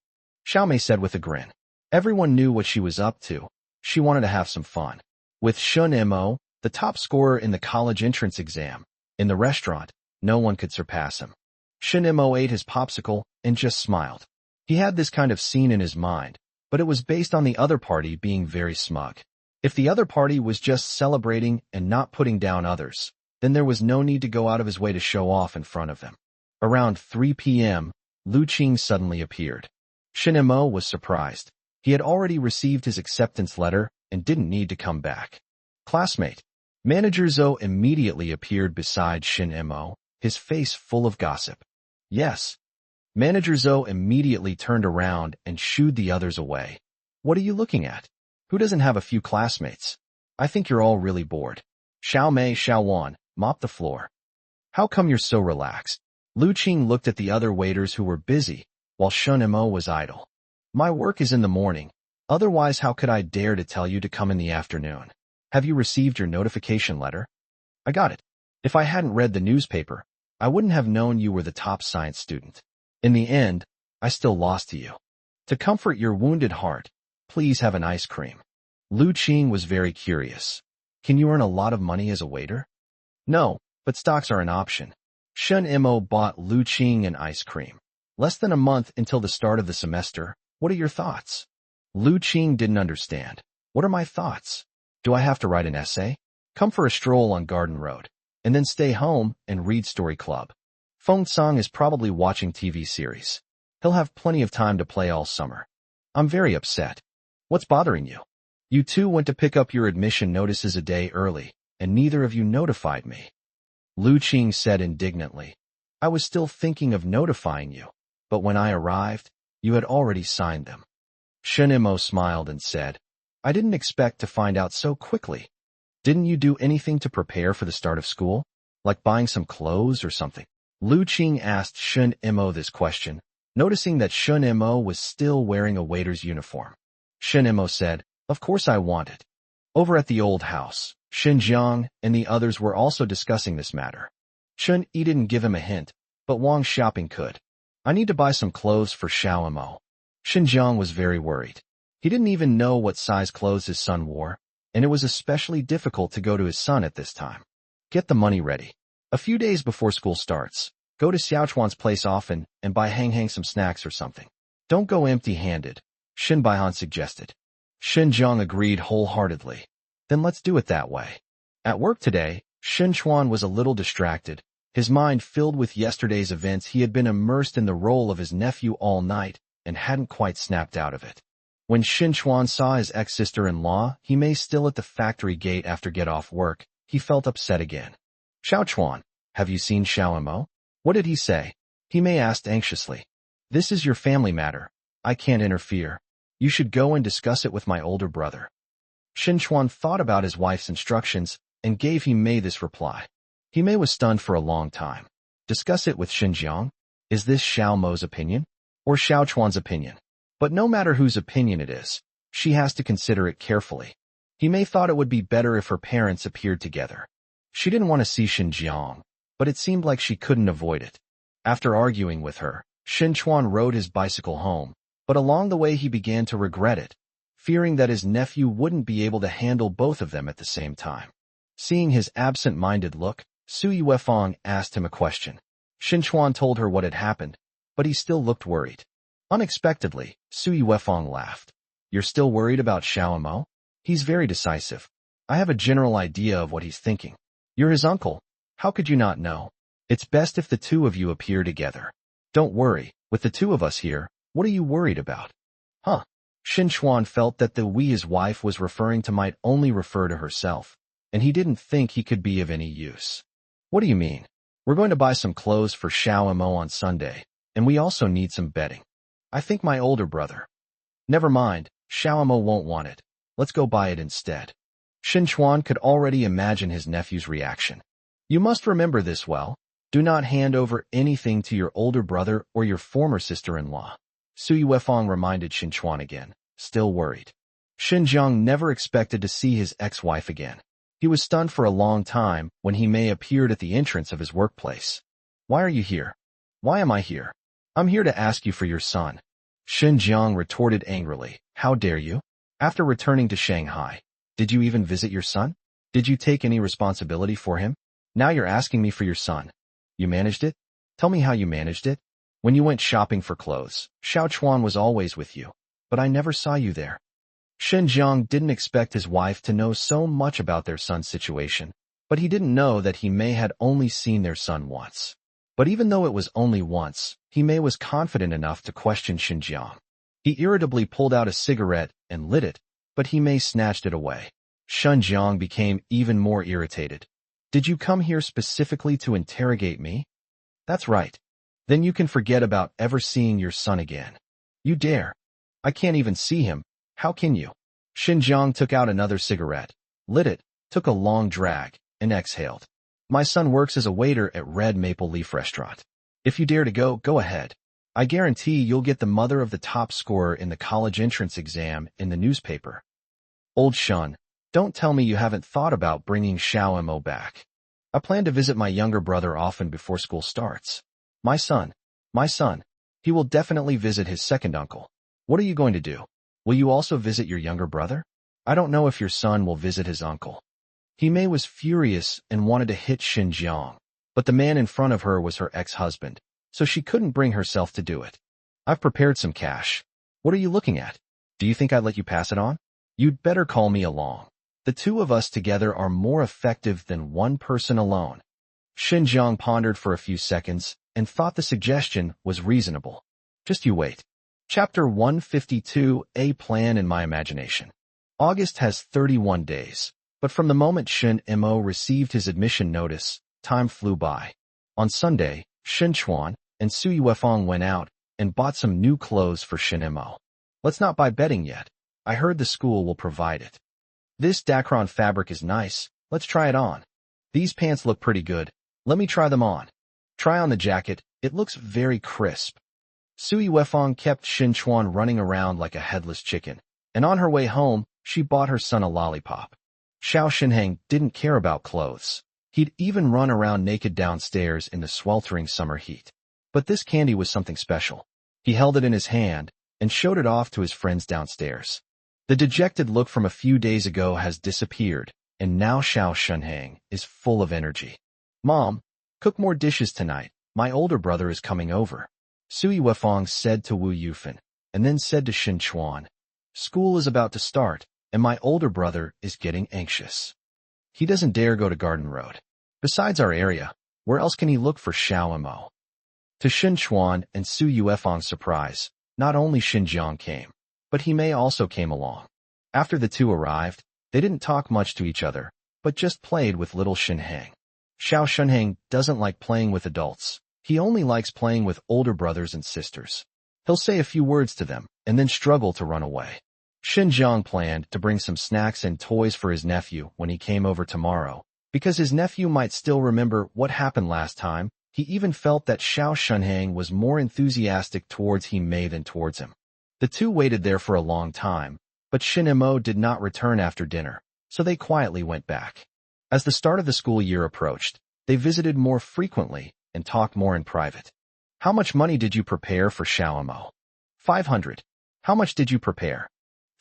Xiaomei said with a grin. Everyone knew what she was up to. She wanted to have some fun. With Shun Mo, the top scorer in the college entrance exam, in the restaurant, no one could surpass him. Shun Mo ate his popsicle and just smiled. He had this kind of scene in his mind, but it was based on the other party being very smug. If the other party was just celebrating and not putting down others, then there was no need to go out of his way to show off in front of them. Around 3 p.m., Lu Qing suddenly appeared. Shin Mo was surprised. He had already received his acceptance letter and didn't need to come back. Classmate. Manager Zhou immediately appeared beside Shin Mo, his face full of gossip. Yes. Manager Zhou immediately turned around and shooed the others away. What are you looking at? Who doesn't have a few classmates? I think you're all really bored. Xiao Mei, Xiao Wan, mop the floor. How come you're so relaxed? Lu Qing looked at the other waiters who were busy, while Shun Mo was idle. My work is in the morning. Otherwise, how could I dare to tell you to come in the afternoon? Have you received your notification letter? I got it. If I hadn't read the newspaper, I wouldn't have known you were the top science student. In the end, I still lost to you. To comfort your wounded heart, please have an ice cream. Lu Qing was very curious. Can you earn a lot of money as a waiter? No, but stocks are an option. Shun Mo bought Lu Qing an ice cream. Less than a month until the start of the semester. What are your thoughts? Lu Qing didn't understand. What are my thoughts? Do I have to write an essay? Come for a stroll on Garden Road, and then stay home and read Story Club. Feng Song is probably watching TV series. He'll have plenty of time to play all summer. I'm very upset. What's bothering you? You two went to pick up your admission notices a day early, and neither of you notified me. Lu Qing said indignantly. I was still thinking of notifying you, but when I arrived, you had already signed them. Shen Imo smiled and said, I didn't expect to find out so quickly. Didn't you do anything to prepare for the start of school? Like buying some clothes or something? Lu Qing asked Shen Imo this question, noticing that Shen Imo was still wearing a waiter's uniform. Shen Imo said, Of course I want it. Over at the old house, Xinjiang and the others were also discussing this matter. Shen Yi didn't give him a hint, but Wang Xiaoping could. I need to buy some clothes for Xiao Imo. Xinjiang was very worried. He didn't even know what size clothes his son wore, and it was especially difficult to go to his son at this time. Get the money ready. A few days before school starts, go to Xiaochuan's place often and buy Hang some snacks or something. Don't go empty-handed, Shin Baihan suggested. Xinjiang agreed wholeheartedly. Then let's do it that way. At work today, Xinchuan was a little distracted, his mind filled with yesterday's events. He had been immersed in the role of his nephew all night and hadn't quite snapped out of it. When Xinchuan saw his ex-sister-in-law, he may still at the factory gate after get off work, he felt upset again. Xiaochuan, have you seen Xiao Imo? What did he say? He may asked anxiously. This is your family matter. I can't interfere. You should go and discuss it with my older brother. Xinchuan thought about his wife's instructions and gave Himei this reply. Himei was stunned for a long time. Discuss it with Xinjiang? Is this Xiao Mo's opinion? Or Xiaochuan's opinion? But no matter whose opinion it is, she has to consider it carefully. Himei thought it would be better if her parents appeared together. She didn't want to see Xinjiang, but it seemed like she couldn't avoid it. After arguing with her, Xinchuan rode his bicycle home, but along the way he began to regret it, fearing that his nephew wouldn't be able to handle both of them at the same time. Seeing his absent-minded look, Su Yuefang asked him a question. Xinchuan told her what had happened, but he still looked worried. Unexpectedly, Su Yuefang laughed. You're still worried about Xiao Imo? He's very decisive. I have a general idea of what he's thinking. You're his uncle. How could you not know? It's best if the two of you appear together. Don't worry, with the two of us here, what are you worried about? Huh? Xinchuan felt that the we his wife was referring to might only refer to herself, and he didn't think he could be of any use. What do you mean? We're going to buy some clothes for Xiao Imo on Sunday, and we also need some bedding. I think my older brother. Never mind, Xiao Imo won't want it. Let's go buy it instead. Xinchuan could already imagine his nephew's reaction. You must remember this well. Do not hand over anything to your older brother or your former sister-in-law. Su Yuefang reminded Xinchuan again, still worried. Xinjiang never expected to see his ex-wife again. He was stunned for a long time when Himei appeared at the entrance of his workplace. Why are you here? Why am I here? I'm here to ask you for your son. Xinjiang retorted angrily. How dare you? After returning to Shanghai, did you even visit your son? Did you take any responsibility for him? Now you're asking me for your son. You managed it? Tell me how you managed it. When you went shopping for clothes, Xiaochuan was always with you, but I never saw you there. Xinjiang didn't expect his wife to know so much about their son's situation, but he didn't know that Himei had only seen their son once. But even though it was only once, Himei was confident enough to question Xinjiang. He irritably pulled out a cigarette and lit it, but Himei snatched it away. Xinjiang became even more irritated. Did you come here specifically to interrogate me? That's right. Then you can forget about ever seeing your son again. You dare. I can't even see him. How can you? Xinjiang took out another cigarette, lit it, took a long drag, and exhaled. My son works as a waiter at Red Maple Leaf Restaurant. If you dare to go, go ahead. I guarantee you'll get the mother of the top scorer in the college entrance exam in the newspaper. Old Shun, don't tell me you haven't thought about bringing Xiao Imo back. I plan to visit my younger brother often before school starts. My son. He will definitely visit his second uncle. What are you going to do? Will you also visit your younger brother? I don't know if your son will visit his uncle. Himei was furious and wanted to hit Xinjiang, but the man in front of her was her ex-husband, so she couldn't bring herself to do it. I've prepared some cash. What are you looking at? Do you think I'd let you pass it on? You'd better call me along. The two of us together are more effective than one person alone. Xinjiang pondered for a few seconds and thought the suggestion was reasonable. Just you wait. Chapter 152, A Plan in My Imagination. August has 31 days. But from the moment Shin Mo received his admission notice, time flew by. On Sunday, Shin Chuan and Su Yuefeng went out and bought some new clothes for Shin Mo. Let's not buy bedding yet. I heard the school will provide it. This Dacron fabric is nice. Let's try it on. These pants look pretty good. Let me try them on. Try on the jacket. It looks very crisp. Su Yuefeng kept Shin Chuan running around like a headless chicken, and on her way home, she bought her son a lollipop. Xiao Shinheng didn't care about clothes. He'd even run around naked downstairs in the sweltering summer heat. But this candy was something special. He held it in his hand and showed it off to his friends downstairs. The dejected look from a few days ago has disappeared, and now Xiao Shinheng is full of energy. Mom, cook more dishes tonight. My older brother is coming over. Su Yuefeng said to Wu Yufan, and then said to Shin Chuan, school is about to start, and my older brother is getting anxious. He doesn't dare go to Garden Road. Besides our area, where else can he look for Xiao Mo? To Shin Chuan and Su Yuefeng's surprise, not only Shin Jiang came, but He Mei also came along. After the two arrived, they didn't talk much to each other, but just played with little Shinheng. Xiao Shinheng doesn't like playing with adults. He only likes playing with older brothers and sisters. He'll say a few words to them, and then struggle to run away. Shin Jiang planned to bring some snacks and toys for his nephew when he came over tomorrow, because his nephew might still remember what happened last time. He even felt that Xiao Shinheng was more enthusiastic towards He Mei than towards him. The two waited there for a long time, but Shin Mo did not return after dinner, so they quietly went back. As the start of the school year approached, they visited more frequently and talked more in private. How much money did you prepare for Xiao Mo? 500. How much did you prepare?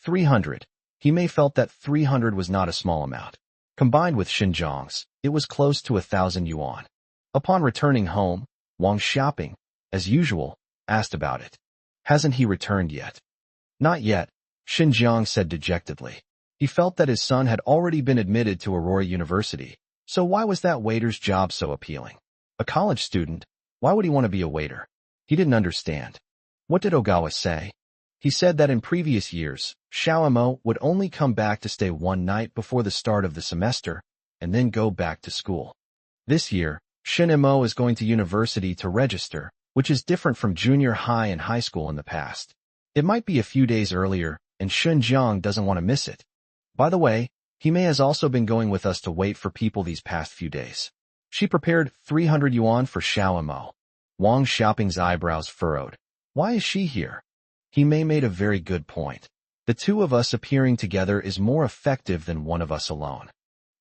300. He Mei felt that 300 was not a small amount. Combined with Shin Jiang's, it was close to 1,000 yuan. Upon returning home, Wang Xiaoping, as usual, asked about it. Hasn't he returned yet? Not yet, Shin Jiang said dejectedly. He felt that his son had already been admitted to Aurora University, so why was that waiter's job so appealing? A college student, why would he want to be a waiter? He didn't understand. What did Ogawa say? He said that in previous years, Xiao Mo would only come back to stay one night before the start of the semester, and then go back to school. This year, Shin Mo is going to university to register, which is different from junior high and high school in the past. It might be a few days earlier, and Shin Jiang doesn't want to miss it. By the way, He Mei has also been going with us to wait for people these past few days. She prepared 300 yuan for Xiao Mo. Wang Xiaoping's eyebrows furrowed. Why is she here? He Mei made a very good point. The two of us appearing together is more effective than one of us alone.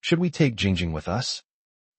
Should we take Jingjing with us?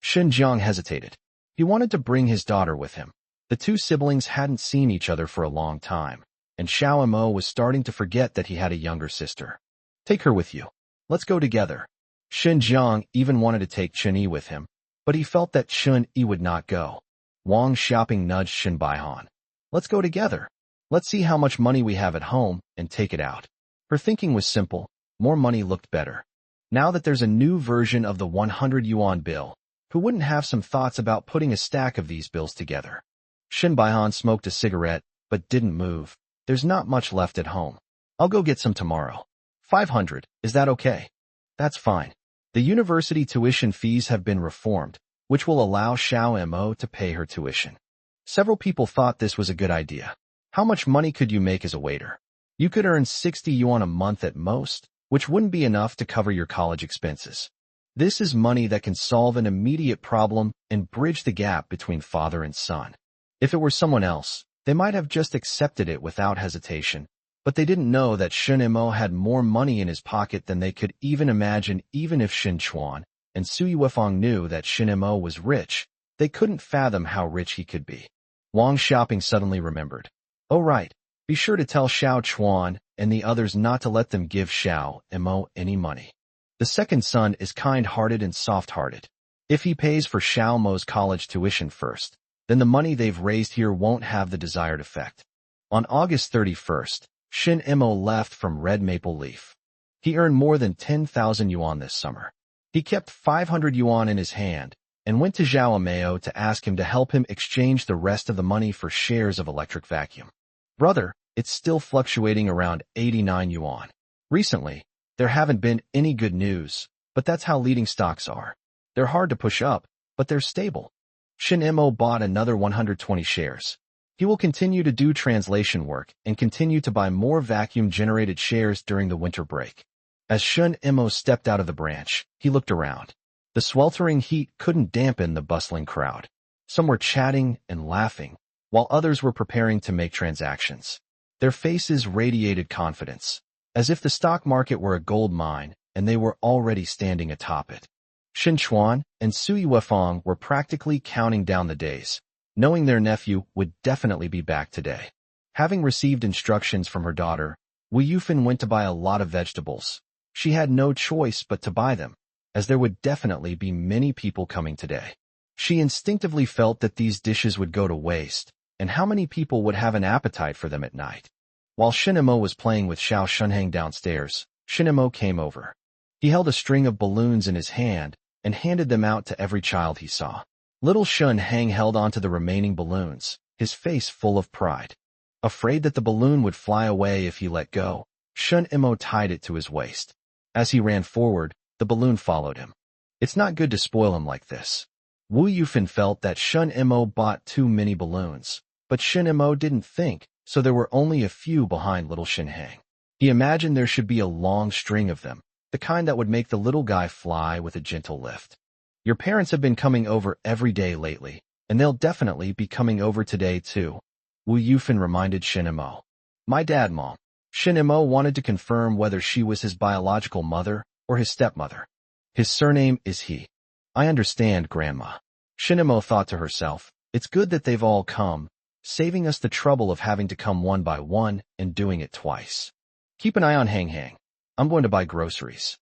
Shin Jiang hesitated. He wanted to bring his daughter with him. The two siblings hadn't seen each other for a long time, and Xiao Mo was starting to forget that he had a younger sister. Take her with you. Let's go together. Shin Jiang even wanted to take Chen Yi with him, but he felt that Chen Yi would not go. Wang Xiaoping nudged Shin Baihan. Let's go together. Let's see how much money we have at home and take it out. Her thinking was simple. More money looked better. Now that there's a new version of the 100 yuan bill, who wouldn't have some thoughts about putting a stack of these bills together? Shin Baihan smoked a cigarette, but didn't move. There's not much left at home. I'll go get some tomorrow. 500, is that okay? That's fine. The university tuition fees have been reformed, which will allow Xiao Mo to pay her tuition. Several people thought this was a good idea. How much money could you make as a waiter? You could earn 60 yuan a month at most, which wouldn't be enough to cover your college expenses. This is money that can solve an immediate problem and bridge the gap between father and son. If it were someone else, they might have just accepted it without hesitation, but they didn't know that Shin Mo had more money in his pocket than they could even imagine. Even if Shin Chuan and Su Yuefeng knew that Shin Mo was rich, they couldn't fathom how rich he could be. Wang Xiaoping suddenly remembered. Oh right, be sure to tell Xiao Chuan and the others not to let them give Xiao Mo any money. The second son is kind-hearted and soft-hearted. If he pays for Xiao Mo's college tuition first, then the money they've raised here won't have the desired effect. On August 31st, Shin Mo left from Red Maple Leaf. He earned more than 10,000 yuan this summer. He kept 500 yuan in his hand and went to Zhao Meo to ask him to help him exchange the rest of the money for shares of electric vacuum. Brother, it's still fluctuating around 89 yuan. Recently, there haven't been any good news, But that's how leading stocks are. They're hard to push up, but they're stable. Shin Mo bought another 120 shares. He will continue to do translation work and continue to buy more vacuum-generated shares during the winter break. As Shun Mo stepped out of the branch, he looked around. The sweltering heat couldn't dampen the bustling crowd. Some were chatting and laughing, while others were preparing to make transactions. Their faces radiated confidence, as if the stock market were a gold mine and they were already standing atop it. Shin Chuan and Sui Wefang were practically counting down the days, knowing their nephew would definitely be back today. Having received instructions from her daughter, Wu Yufan went to buy a lot of vegetables. She had no choice but to buy them, as there would definitely be many people coming today. She instinctively felt that these dishes would go to waste, and how many people would have an appetite for them at night. While Shin Mo was playing with Xiao Shunhang downstairs, Shin Mo came over. He held a string of balloons in his hand and handed them out to every child he saw. Little Shun Hang held onto the remaining balloons, his face full of pride. Afraid that the balloon would fly away if he let go, Shun Mo tied it to his waist. As he ran forward, the balloon followed him. It's not good to spoil him like this. Wu Yufan felt that Shun Mo bought too many balloons, but Shin Mo didn't think, so there were only a few behind little Shin Hang. He imagined there should be a long string of them, the kind that would make the little guy fly with a gentle lift. Your parents have been coming over every day lately, and they'll definitely be coming over today too, Wu Yufan reminded Shin Mo. My dad, Mom. Shin Mo wanted to confirm whether she was his biological mother or his stepmother. His surname is He. I understand, Grandma. Shin Mo thought to herself, it's good that they've all come, saving us the trouble of having to come one by one and doing it twice. Keep an eye on Hang Hang. I'm going to buy groceries.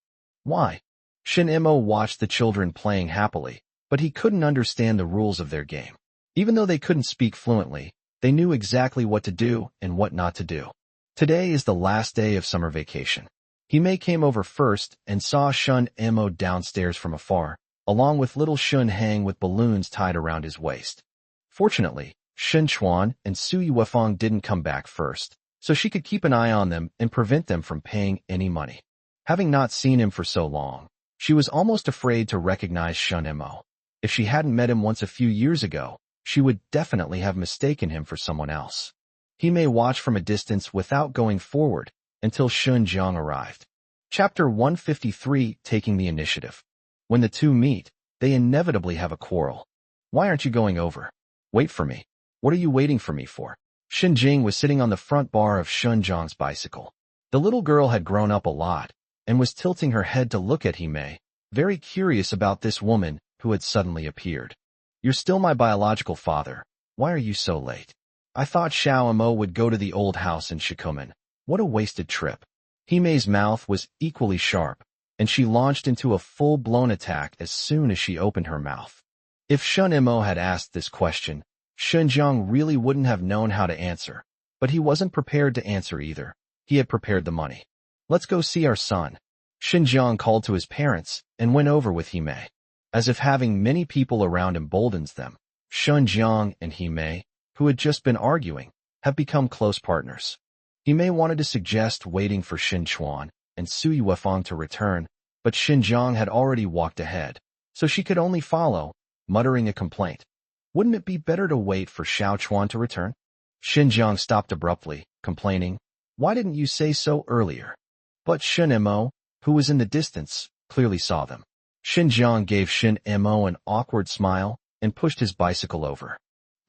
Why? Shin Mo watched the children playing happily, but he couldn't understand the rules of their game. Even though they couldn't speak fluently, they knew exactly what to do and what not to do. Today is the last day of summer vacation. Hime came over first and saw Shun Mo downstairs from afar, along with little Shun Hang with balloons tied around his waist. Fortunately, Shin Chuan and Sui Wefang didn't come back first, so she could keep an eye on them and prevent them from paying any money. Having not seen him for so long, she was almost afraid to recognize Shun Mo. If she hadn't met him once a few years ago, she would definitely have mistaken him for someone else. He may watch from a distance without going forward until Shun Jiang arrived. Chapter 153, Taking the Initiative. When the two meet, they inevitably have a quarrel. Why aren't you going over? Wait for me. What are you waiting for me for? Shin Jing was sitting on the front bar of Shun Jiang's bicycle. The little girl had grown up a lot and was tilting her head to look at Hime, very curious about this woman who had suddenly appeared. You're still my biological father. Why are you so late? I thought Xiao Mo would go to the old house in Shikumen. What a wasted trip. Hime's mouth was equally sharp, and she launched into a full-blown attack as soon as she opened her mouth. If Shun Mo had asked this question, Shun Jiang really wouldn't have known how to answer, but he wasn't prepared to answer either. He had prepared the money. Let's go see our son. Shin Jiang called to his parents and went over with Hime. As if having many people around emboldens them, Shun Jiang and Hime, who had just been arguing, have become close partners. Hime wanted to suggest waiting for Shin Chuan and Sui Wefang to return, but Shin Jiang had already walked ahead, so she could only follow, muttering a complaint. Wouldn't it be better to wait for Xiao Chuan to return? Shin Jiang stopped abruptly, complaining, Why didn't you say so earlier? But Shin Mo, who was in the distance, clearly saw them. Shin Jiang gave Shin Mo an awkward smile and pushed his bicycle over.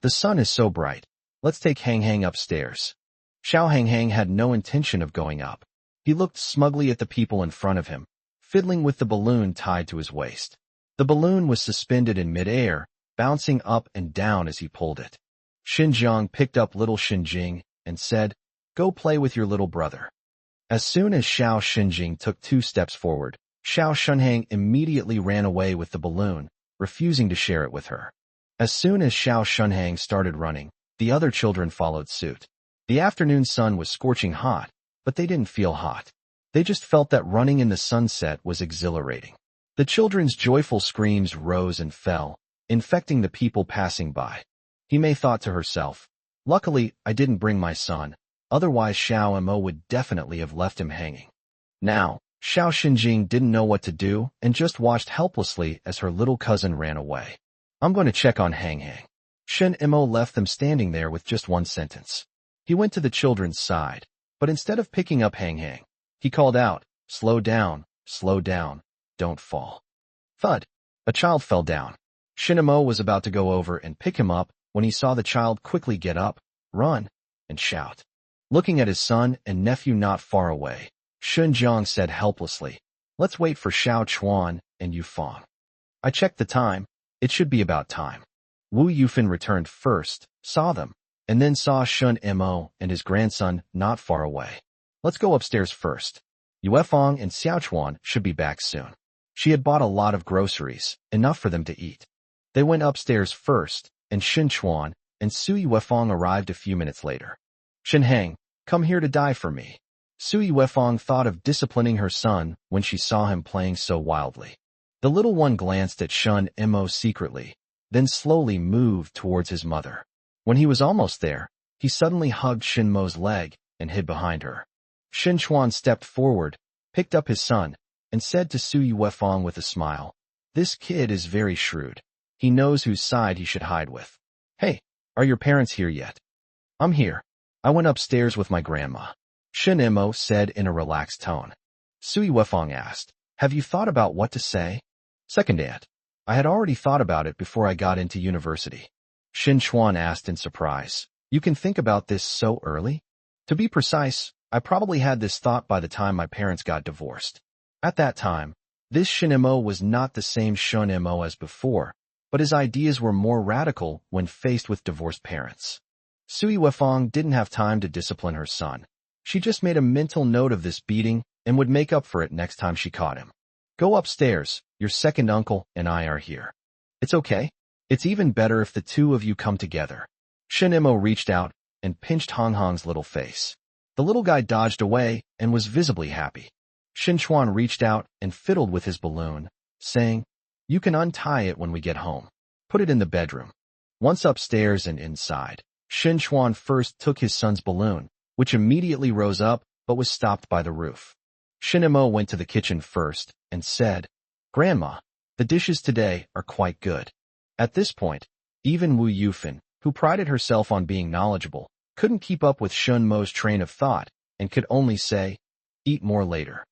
The sun is so bright. Let's take Hang Hang upstairs. Xiao Hang Hang had no intention of going up. He looked smugly at the people in front of him, fiddling with the balloon tied to his waist. The balloon was suspended in midair, bouncing up and down as he pulled it. Shin Jiang picked up little Shin Jing and said, Go play with your little brother. As soon as Xiao Shinjing took 2 steps forward, Xiao Shunhang immediately ran away with the balloon, refusing to share it with her. As soon as Xiao Shunhang started running, the other children followed suit. The afternoon sun was scorching hot, but they didn't feel hot. They just felt that running in the sunset was exhilarating. The children's joyful screams rose and fell, infecting the people passing by. Hime thought to herself, Luckily, I didn't bring my son, otherwise Xiao Mo would definitely have left him hanging. Now, Xiao Xinjing didn't know what to do and just watched helplessly as her little cousin ran away. I'm going to check on Hang Hang. Shen Imo left them standing there with just one sentence. He went to the children's side, but instead of picking up Hang Hang, he called out, slow down, don't fall. Thud. A child fell down. Shen Imo was about to go over and pick him up when he saw the child quickly get up, run, and shout. Looking at his son and nephew not far away, Shun Jiang said helplessly, let's wait for Xiao Chuan and Yu Fang. I checked the time. It should be about time. Wu Yufan returned first, saw them, and then saw Shun Mo and his grandson not far away. Let's go upstairs first. Yue Fang and Xiao Chuan should be back soon. She had bought a lot of groceries, enough for them to eat. They went upstairs first, and Shin Chuan and Su Yuefang arrived a few minutes later. Shin Hang, come here to die for me. Su Yuefang thought of disciplining her son when she saw him playing so wildly. The little one glanced at Shun Mo secretly, then slowly moved towards his mother. When he was almost there, he suddenly hugged Shin Mo's leg and hid behind her. Shin Chuan stepped forward, picked up his son, and said to Su Yuefang with a smile, this kid is very shrewd. He knows whose side he should hide with. Hey, are your parents here yet? I'm here. I went upstairs with my grandma. Shin Mo said in a relaxed tone. Su Yuefang asked, have you thought about what to say? Second aunt. I had already thought about it before I got into university. Shin Chuan asked in surprise. You can think about this so early? To be precise, I probably had this thought by the time my parents got divorced. At that time, this Shin Mo was not the same Shun Mo as before, but his ideas were more radical when faced with divorced parents. Su Yuefang didn't have time to discipline her son. She just made a mental note of this beating and would make up for it next time she caught him. Go upstairs, your second uncle and I are here. It's okay. It's even better if the two of you come together. Shin Mo reached out and pinched Hong Hong's little face. The little guy dodged away and was visibly happy. Shin Chuan reached out and fiddled with his balloon, saying, you can untie it when we get home. Put it in the bedroom. Once upstairs and inside, Shin Chuan first took his son's balloon, which immediately rose up but was stopped by the roof. Shin Mo went to the kitchen first and said, Grandma, the dishes today are quite good. At this point, even Wu Yufan, who prided herself on being knowledgeable, couldn't keep up with Shun Mo's train of thought and could only say, eat more later.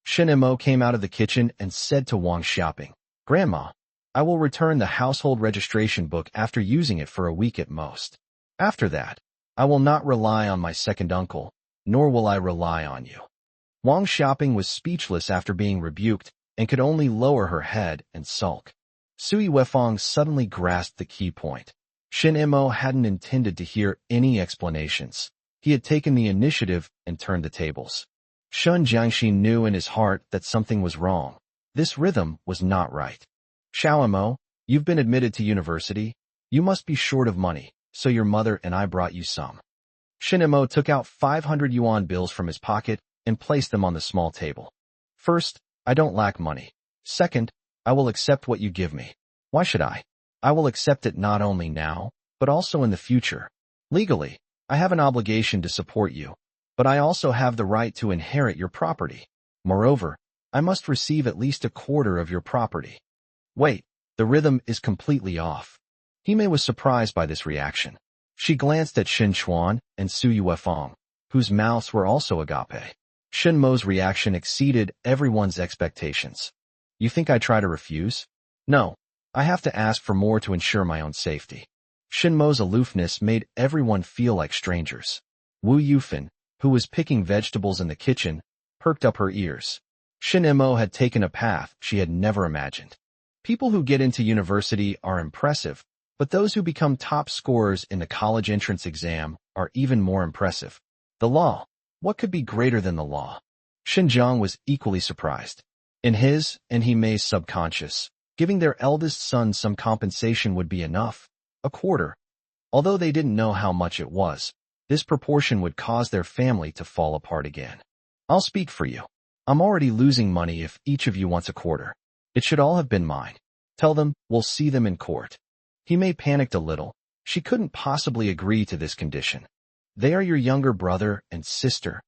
Shin Mo came out of the kitchen and said to Wang Xiaoping, Grandma, I will return the household registration book after using it for a week at most. After that, I will not rely on my second uncle, nor will I rely on you. Wang Xiaoping was speechless after being rebuked and could only lower her head and sulk. Su Yuefang suddenly grasped the key point. Shin Mo hadn't intended to hear any explanations. He had taken the initiative and turned the tables. Shun Jiangxi knew in his heart that something was wrong. This rhythm was not right. Xiao Mo, you've been admitted to university. You must be short of money, so your mother and I brought you some. Shin Mo took out 500 yuan bills from his pocket and placed them on the small table. First, I don't lack money. Second, I will accept what you give me. Why should I? I will accept it not only now, but also in the future. Legally, I have an obligation to support you, but I also have the right to inherit your property. Moreover, I must receive at least a quarter of your property. Wait, the rhythm is completely off. Hime was surprised by this reaction. She glanced at Shin Chuan and Su Yuefang, whose mouths were also agape. Shin Mo's reaction exceeded everyone's expectations. You think I try to refuse? No, I have to ask for more to ensure my own safety. Shin Mo's aloofness made everyone feel like strangers. Wu Yufan, who was picking vegetables in the kitchen, perked up her ears. Shin Mo had taken a path she had never imagined. People who get into university are impressive, but those who become top scorers in the college entrance exam are even more impressive. The law. What could be greater than the law? Xinjiang was equally surprised. In his and Hime's subconscious, giving their eldest son some compensation would be enough, a quarter. Although they didn't know how much it was, this proportion would cause their family to fall apart again. I'll speak for you. I'm already losing money if each of you wants a quarter. It should all have been mine. Tell them we'll see them in court. Hime panicked a little. She couldn't possibly agree to this condition. They are your younger brother and sister.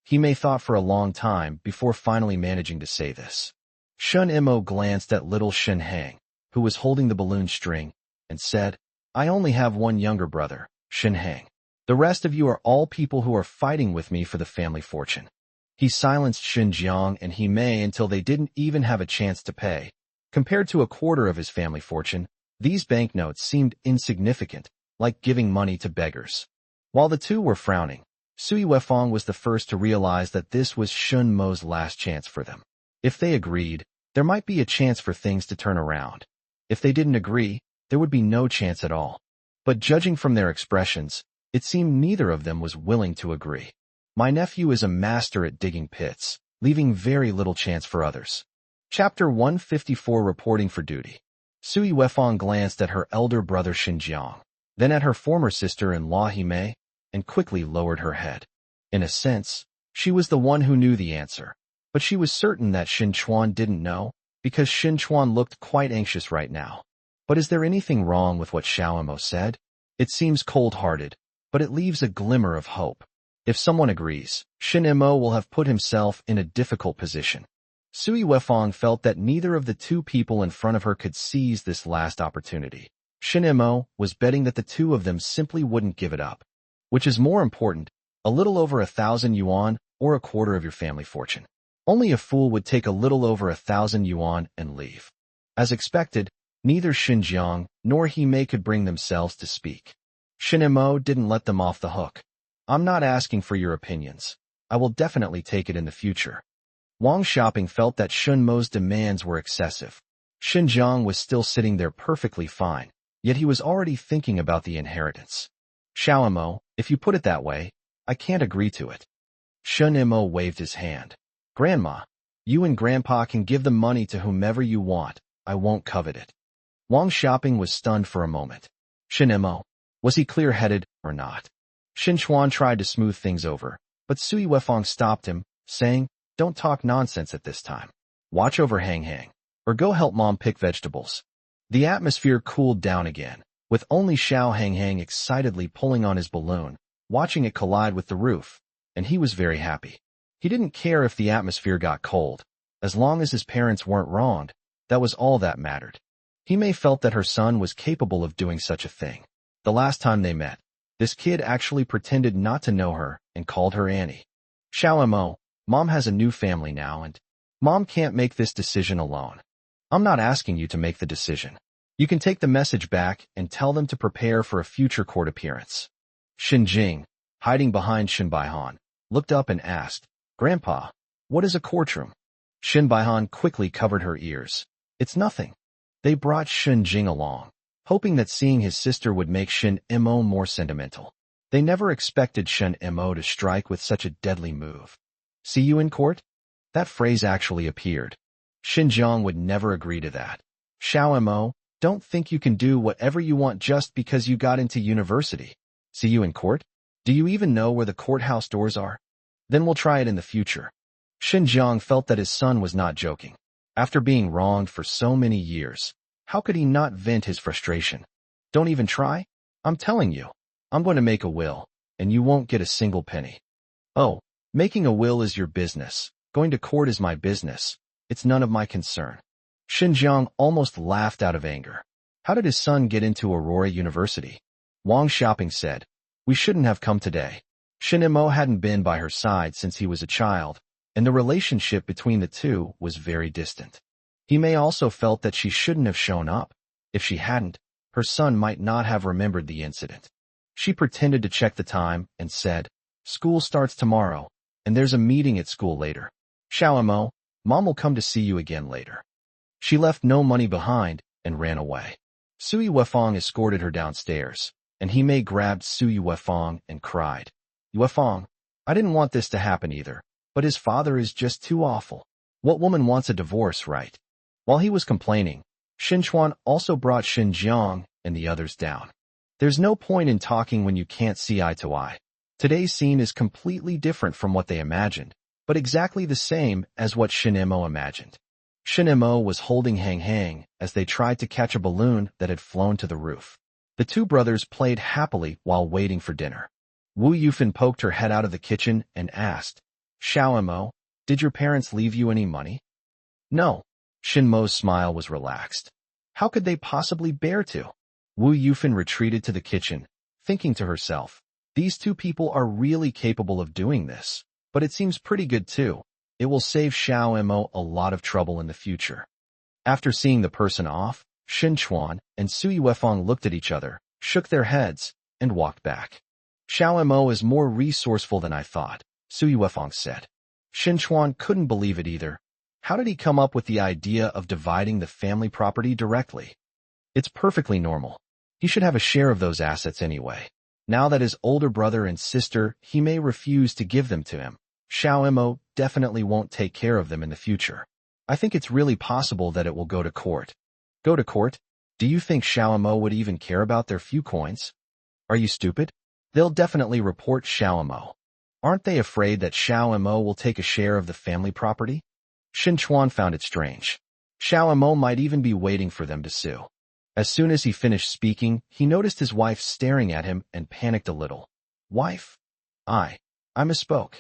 He thought for a long time before finally managing to say this. Shun Imo glanced at little Shin Hang, who was holding the balloon string, and said, I only have one younger brother, Shin Hang. The rest of you are all people who are fighting with me for the family fortune. He silenced Shin Jiang and He Mei until they didn't even have a chance to pay. Compared to a quarter of his family fortune, these banknotes seemed insignificant, like giving money to beggars. While the two were frowning, Sui Wefang was the first to realize that this was Shun Mo's last chance for them. If they agreed, there might be a chance for things to turn around. If they didn't agree, there would be no chance at all. But judging from their expressions, it seemed neither of them was willing to agree. My nephew is a master at digging pits, leaving very little chance for others. Chapter 154 Reporting for Duty. Sui Wefang glanced at her elder brother Xinjiang, then at her former sister-in-law He Mei, and quickly lowered her head. In a sense, she was the one who knew the answer. But she was certain that Xin Chuan didn't know, because Xin Chuan looked quite anxious right now. But is there anything wrong with what Xiao Imo said? It seems cold-hearted, but it leaves a glimmer of hope. If someone agrees, Xin Imo will have put himself in a difficult position. Sui Wefang felt that neither of the two people in front of her could seize this last opportunity. Xin Imo was betting that the two of them simply wouldn't give it up. Which is more important, a little over 1,000 yuan or a quarter of your family fortune? Only a fool would take a little over 1,000 yuan and leave. As expected, neither Xinjiang nor He Mei could bring themselves to speak. Xin Imo didn't let them off the hook. I'm not asking for your opinions. I will definitely take it in the future. Wang Shopping felt that Shun Mo's demands were excessive. Xinjiang was still sitting there perfectly fine, yet he was already thinking about the inheritance. Xiao Imo, if you put it that way, I can't agree to it. Shun Imo waved his hand. Grandma, you and Grandpa can give the money to whomever you want. I won't covet it. Wang Shopping was stunned for a moment. Shin Imo, was he clear-headed or not? Xin Chuan tried to smooth things over, but Sui Wefang stopped him, saying, Don't talk nonsense at this time. Watch over Hang Hang, or go help Mom pick vegetables. The atmosphere cooled down again, with only Xiao Hang Hang excitedly pulling on his balloon, watching it collide with the roof, and he was very happy. He didn't care if the atmosphere got cold. As long as his parents weren't wronged, that was all that mattered. He Mei felt that her son was capable of doing such a thing. The last time they met, this kid actually pretended not to know her and called her Annie. Xiao Imo, Mom has a new family now and Mom can't make this decision alone. I'm not asking you to make the decision. You can take the message back and tell them to prepare for a future court appearance. Xin Jing, hiding behind Xin Baihan, looked up and asked, Grandpa, what is a courtroom? Xin Baihan quickly covered her ears. It's nothing. They brought Xin Jing along, hoping that seeing his sister would make Xin Imo more sentimental. They never expected Xin Imo to strike with such a deadly move. See you in court? That phrase actually appeared. Xinjiang would never agree to that. Xiao Imo, don't think you can do whatever you want just because you got into university. See you in court? Do you even know where the courthouse doors are? Then we'll try it in the future. Xinjiang felt that his son was not joking. After being wronged for so many years, how could he not vent his frustration? Don't even try? I'm telling you, I'm going to make a will, and you won't get a single penny. Oh, making a will is your business. Going to court is my business. It's none of my concern. Xinjiang almost laughed out of anger. How did his son get into Aurora University? Wang Shopping said, We shouldn't have come today. Xin Imo hadn't been by her side since he was a child, and the relationship between the two was very distant. He Mei also felt that she shouldn't have shown up. If she hadn't, her son might not have remembered the incident. She pretended to check the time and said, School starts tomorrow, and there's a meeting at school later. Xiao Imo, Mom will come to see you again later. She left no money behind and ran away. Sui Wefang escorted her downstairs, and He Mei grabbed Sui Wefang and cried, Wefang, I didn't want this to happen either, but his father is just too awful. What woman wants a divorce, right? While he was complaining, Xin Chuan also brought Xinjiang and the others down. There's no point in talking when you can't see eye to eye. Today's scene is completely different from what they imagined, but exactly the same as what Xin Imo imagined. Xin Imo was holding Hang Hang as they tried to catch a balloon that had flown to the roof. The two brothers played happily while waiting for dinner. Wu Yufan poked her head out of the kitchen and asked, Xiao Mo, did your parents leave you any money? No. Shin Mo's smile was relaxed. How could they possibly bear to? Wu Yufan retreated to the kitchen, thinking to herself, these two people are really capable of doing this, but it seems pretty good too. It will save Xiao Mo a lot of trouble in the future. After seeing the person off, Shin Chuan and Sui Wefang looked at each other, shook their heads, and walked back. Xiao Mo is more resourceful than I thought, Sui Wefang said. Shin Chuan couldn't believe it either. How did he come up with the idea of dividing the family property directly? It's perfectly normal. He should have a share of those assets anyway. Now that his older brother and sister, he may refuse to give them to him. Xiao Mo definitely won't take care of them in the future. I think it's really possible that it will go to court. Go to court? Do you think Xiao Mo would even care about their few coins? Are you stupid? They'll definitely report Xiao Mo. Aren't they afraid that Xiao Mo will take a share of the family property? Shin Chuan found it strange. Xiao Mo might even be waiting for them to sue. As soon as he finished speaking, he noticed his wife staring at him and panicked a little. Wife? I misspoke.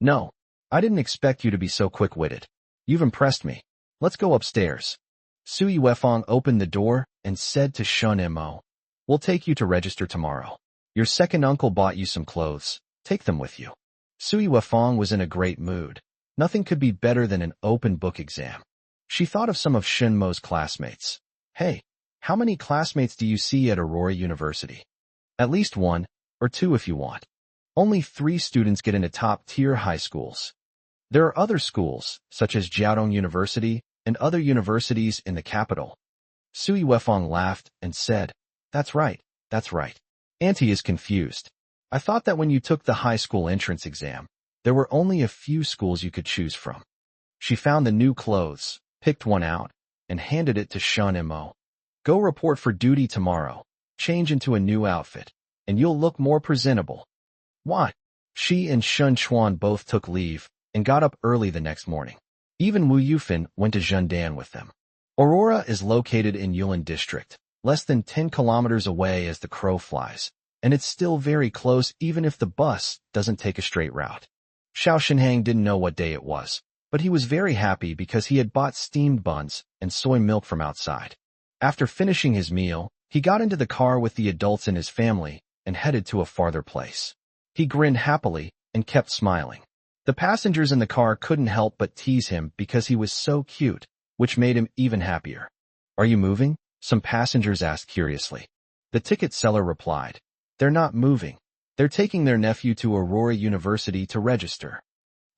No, I didn't expect you to be so quick-witted. You've impressed me. Let's go upstairs. Sui Wefang opened the door and said to Shun Mo, we'll take you to register tomorrow. Your second uncle bought you some clothes. Take them with you. Sui Wefang was in a great mood. Nothing could be better than an open book exam. She thought of some of Shin Mo's classmates. Hey, how many classmates do you see at Aurora University? At least one, or two if you want. Only 3 students get into top-tier high schools. There are other schools, such as Jiaodong University and other universities in the capital. Sui Wefang laughed and said, that's right. Auntie is confused. I thought that when you took the high school entrance exam, there were only a few schools you could choose from. She found the new clothes, picked one out, and handed it to Shun Mo. Go report for duty tomorrow, change into a new outfit, and you'll look more presentable. What? She and Shun Chuan both took leave and got up early the next morning. Even Wu Yufan went to Zhendan with them. Aurora is located in Yulin District, less than 10 kilometers away as the crow flies, and it's still very close even if the bus doesn't take a straight route. Xiao Shenhang didn't know what day it was, but he was very happy because he had bought steamed buns and soy milk from outside. After finishing his meal, he got into the car with the adults in his family and headed to a farther place. He grinned happily and kept smiling. The passengers in the car couldn't help but tease him because he was so cute, which made him even happier. Are you moving? Some passengers asked curiously. The ticket seller replied, they're not moving. They're taking their nephew to Aurora University to register.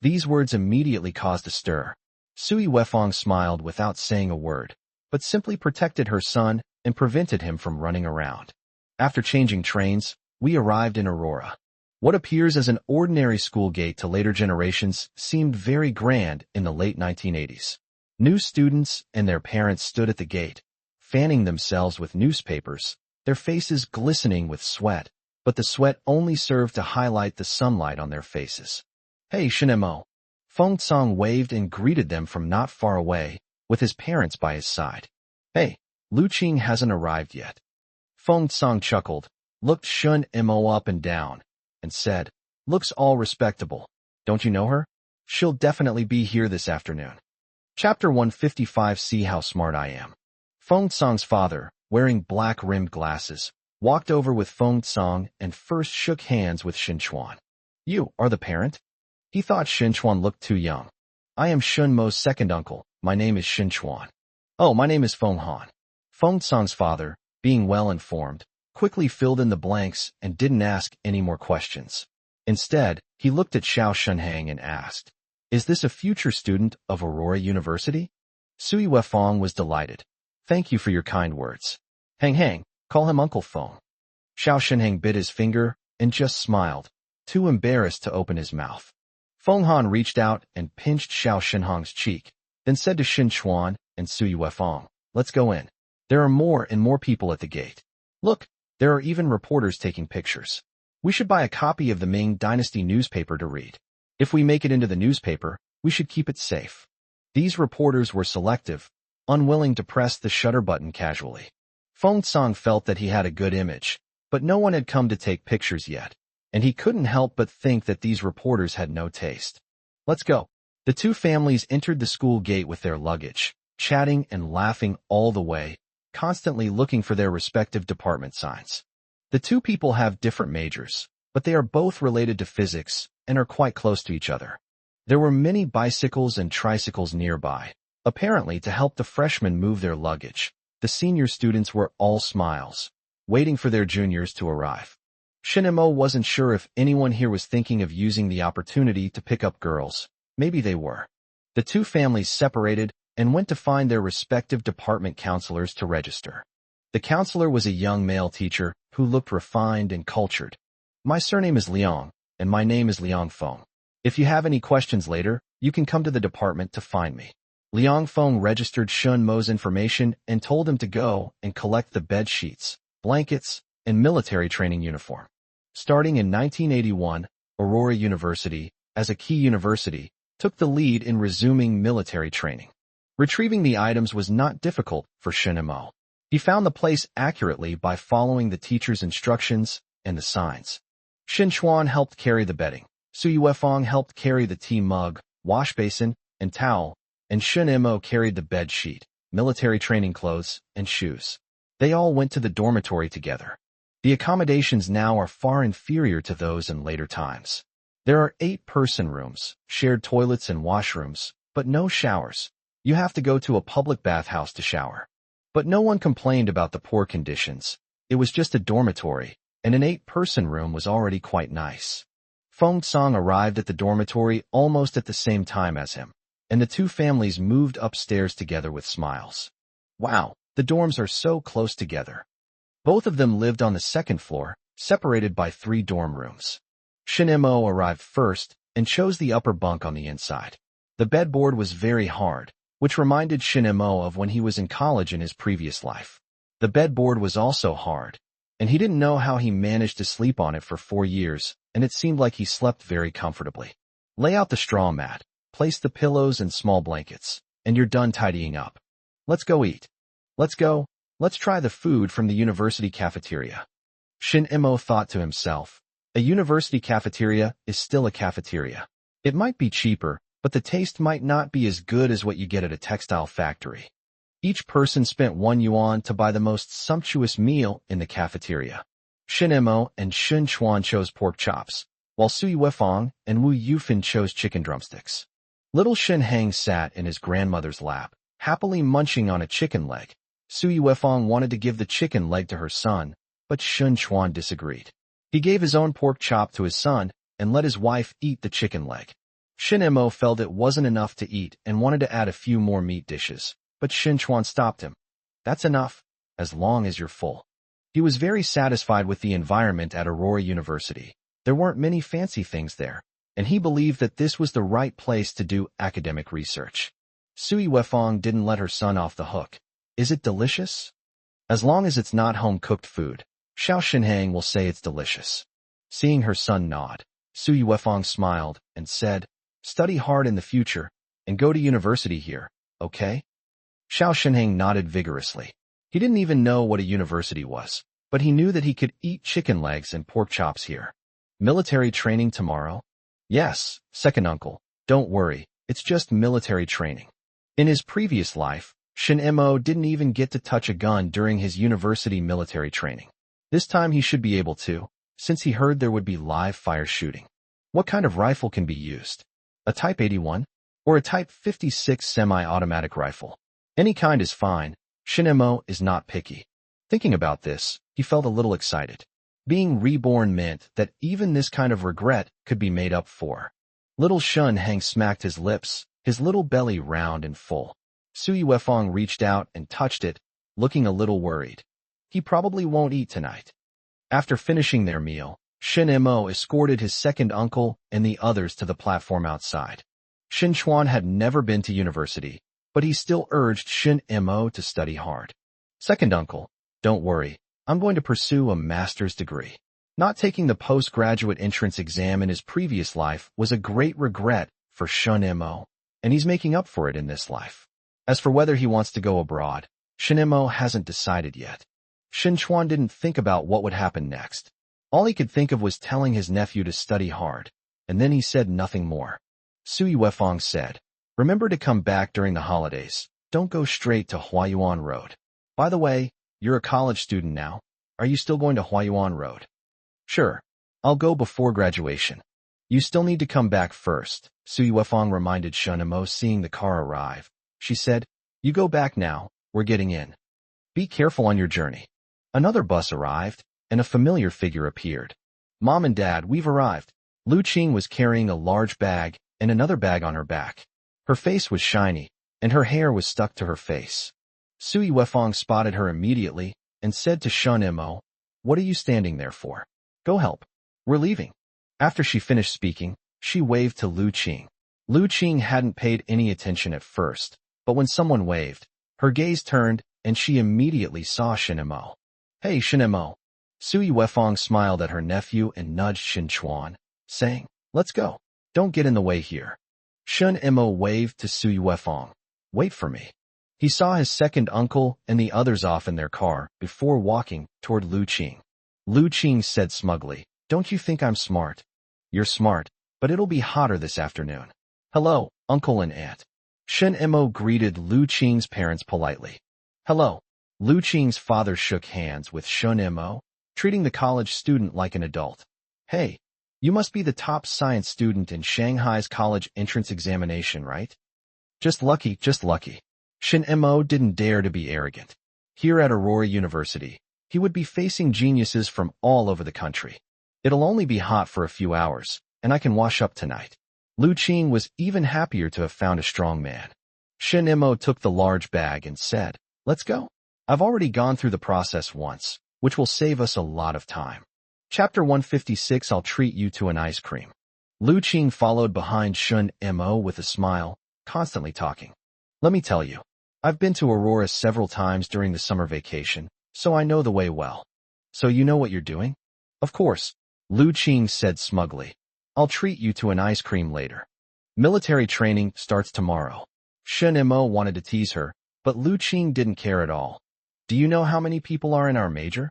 These words immediately caused a stir. Sui Wefang smiled without saying a word, but simply protected her son and prevented him from running around. After changing trains, we arrived in Aurora. What appears as an ordinary school gate to later generations seemed very grand in the late 1980s. New students and their parents stood at the gate, fanning themselves with newspapers, their faces glistening with sweat, but the sweat only served to highlight the sunlight on their faces. Hey, Shinemo. Feng Tsang waved and greeted them from not far away, with his parents by his side. Hey, Lu Qing hasn't arrived yet. Feng Tsang chuckled, looked Shun Mo up and down, and said, looks all respectable. Don't you know her? She'll definitely be here this afternoon. Chapter 155. See how smart I am. Feng Tsang's father, wearing black-rimmed glasses, walked over with Feng Tsang and first shook hands with Shin Chuan. You are the parent? He thought Shin Chuan looked too young. I am Shun Mo's second uncle. My name is Shin Chuan. Oh, my name is Feng Han. Feng Tsang's father, being well-informed, quickly filled in the blanks and didn't ask any more questions. Instead, he looked at Xiao Shenhang and asked, is this a future student of Aurora University? Sui Wefang was delighted. Thank you for your kind words. Hang, call him Uncle Feng. Xiao Shenhang bit his finger and just smiled, too embarrassed to open his mouth. Feng Han reached out and pinched Xiao Shenhang's cheek, then said to Shin Chuan and Sui Wefang, let's go in. There are more and more people at the gate. Look, there are even reporters taking pictures. We should buy a copy of the Ming Dynasty newspaper to read. If we make it into the newspaper, we should keep it safe. These reporters were selective, unwilling to press the shutter button casually. Feng Tsang felt that he had a good image, but no one had come to take pictures yet, and he couldn't help but think that these reporters had no taste. Let's go. The two families entered the school gate with their luggage, chatting and laughing all the way, constantly looking for their respective department signs. The two people have different majors, but they are both related to physics and are quite close to each other. There were many bicycles and tricycles nearby, apparently to help the freshmen move their luggage. The senior students were all smiles, waiting for their juniors to arrive. Shinemo wasn't sure if anyone here was thinking of using the opportunity to pick up girls. Maybe they were. The two families separated and went to find their respective department counselors to register. The counselor was a young male teacher who looked refined and cultured. My surname is Liang, and my name is Liang Feng. If you have any questions later, you can come to the department to find me. Liang Feng registered Shun Mo's information and told him to go and collect the bed sheets, blankets, and military training uniform. Starting in 1981, Aurora University, as a key university, took the lead in resuming military training. Retrieving the items was not difficult for Shinemo. He found the place accurately by following the teacher's instructions and the signs. Shin Chuan helped carry the bedding. Su Yuefeng helped carry the tea mug, wash basin, and towel, and Shun Imo carried the bed sheet, military training clothes, and shoes. They all went to the dormitory together. The accommodations now are far inferior to those in later times. There are 8-person rooms, shared toilets and washrooms, but no showers. You have to go to a public bathhouse to shower. But no one complained about the poor conditions. It was just a dormitory, and an 8-person room was already quite nice. Feng Song arrived at the dormitory almost at the same time as him, and the two families moved upstairs together with smiles. Wow, the dorms are so close together. Both of them lived on the second floor, separated by 3 dorm rooms. Shinemo arrived first and chose the upper bunk on the inside. The bedboard was very hard, which reminded Shinemo of when he was in college in his previous life. The bedboard was also hard, and he didn't know how he managed to sleep on it for 4 years, and it seemed like he slept very comfortably. Lay out the straw mat, place the pillows and small blankets, and you're done tidying up. Let's go eat. Let's go. Let's try the food from the university cafeteria. Shin-emo thought to himself, a university cafeteria is still a cafeteria. It might be cheaper, but the taste might not be as good as what you get at a textile factory. Each person spent 1 yuan to buy the most sumptuous meal in the cafeteria. Shin-emo and Shun Chuan chose pork chops, while Su Yuefeng and Wu Yufin chose chicken drumsticks. Little Shin Hang sat in his grandmother's lap, happily munching on a chicken leg. Su Yuefeng wanted to give the chicken leg to her son, but Shun Chuan disagreed. He gave his own pork chop to his son and let his wife eat the chicken leg. Shin-emo felt it wasn't enough to eat and wanted to add a few more meat dishes, but Shin Chuan stopped him. That's enough, as long as you're full. He was very satisfied with the environment at Aurora University. There weren't many fancy things there, and he believed that this was the right place to do academic research. Su Yuefeng didn't let her son off the hook. Is it delicious? As long as it's not home-cooked food, Xiao Shinhang will say it's delicious. Seeing her son nod, Su Yuefeng smiled and said, study hard in the future and go to university here, okay? Xiao Shinhang nodded vigorously. He didn't even know what a university was, but he knew that he could eat chicken legs and pork chops here. Military training tomorrow? Yes, second uncle. Don't worry, it's just military training. In his previous life, Shin-emo didn't even get to touch a gun during his university military training. This time he should be able to, since he heard there would be live fire shooting. What kind of rifle can be used? A Type 81? Or a Type 56 semi-automatic rifle? Any kind is fine. Shin-emo is not picky. Thinking about this, he felt a little excited. Being reborn meant that even this kind of regret could be made up for. Little Shun Hang smacked his lips, his little belly round and full. Su Yuefeng reached out and touched it, looking a little worried. He probably won't eat tonight. After finishing their meal, Shin-emo escorted his second uncle and the others to the platform outside. Shin Chuan had never been to university, but he still urged Shin-emo to study hard. Second uncle, don't worry, I'm going to pursue a master's degree. Not taking the postgraduate entrance exam in his previous life was a great regret for Shin-emo, and he's making up for it in this life. As for whether he wants to go abroad, Shin-emo hasn't decided yet. Shin Chuan didn't think about what would happen next. All he could think of was telling his nephew to study hard, and then he said nothing more. Sui Wefong said. Remember to come back during the holidays. Don't go straight to Huayuan Road. By the way, you're a college student now. Are you still going to Huayuan Road? Sure. I'll go before graduation. You still need to come back first, Sui Wefong reminded Shunemo, seeing the car arrive. She said, you go back now, we're getting in. Be careful on your journey. Another bus arrived, and a familiar figure appeared. Mom and Dad, we've arrived. Lu Qing was carrying a large bag and another bag on her back. Her face was shiny, and her hair was stuck to her face. Sui Wefong spotted her immediately and said to Shunemo, what are you standing there for? Go help. We're leaving. After she finished speaking, she waved to Lu Qing. Lu Qing hadn't paid any attention at first, but when someone waved, her gaze turned and she immediately saw Shunemo. Hey, Shunemo. Sui Wefong smiled at her nephew and nudged Shin Chuan, saying, let's go. Don't get in the way here. Shunemo waved to Sui Wefong. Wait for me. He saw his second uncle and the others off in their car before walking toward Lu Qing. Lu Qing said smugly, don't you think I'm smart? You're smart, but it'll be hotter this afternoon. Hello, uncle and aunt. Shunemo greeted Lu Qing's parents politely. Hello. Lu Qing's father shook hands with Shunemo, treating the college student like an adult. Hey, you must be the top science student in Shanghai's college entrance examination, right? Just lucky, just lucky. Shunemo didn't dare to be arrogant. Here at Aurora University, he would be facing geniuses from all over the country. It'll only be hot for a few hours, and I can wash up tonight. Lu Qing was even happier to have found a strong man. Shunemo took the large bag and said, let's go. I've already gone through the process once, which will save us a lot of time. Chapter 156, I'll treat you to an ice cream. Lu Qing followed behind Shunemo with a smile, constantly talking. Let me tell you, I've been to Aurora several times during the summer vacation, so I know the way well. So you know what you're doing? Of course, Lu Qing said smugly. I'll treat you to an ice cream later. Military training starts tomorrow. Shunemo wanted to tease her, but Lu Qing didn't care at all. Do you know how many people are in our major?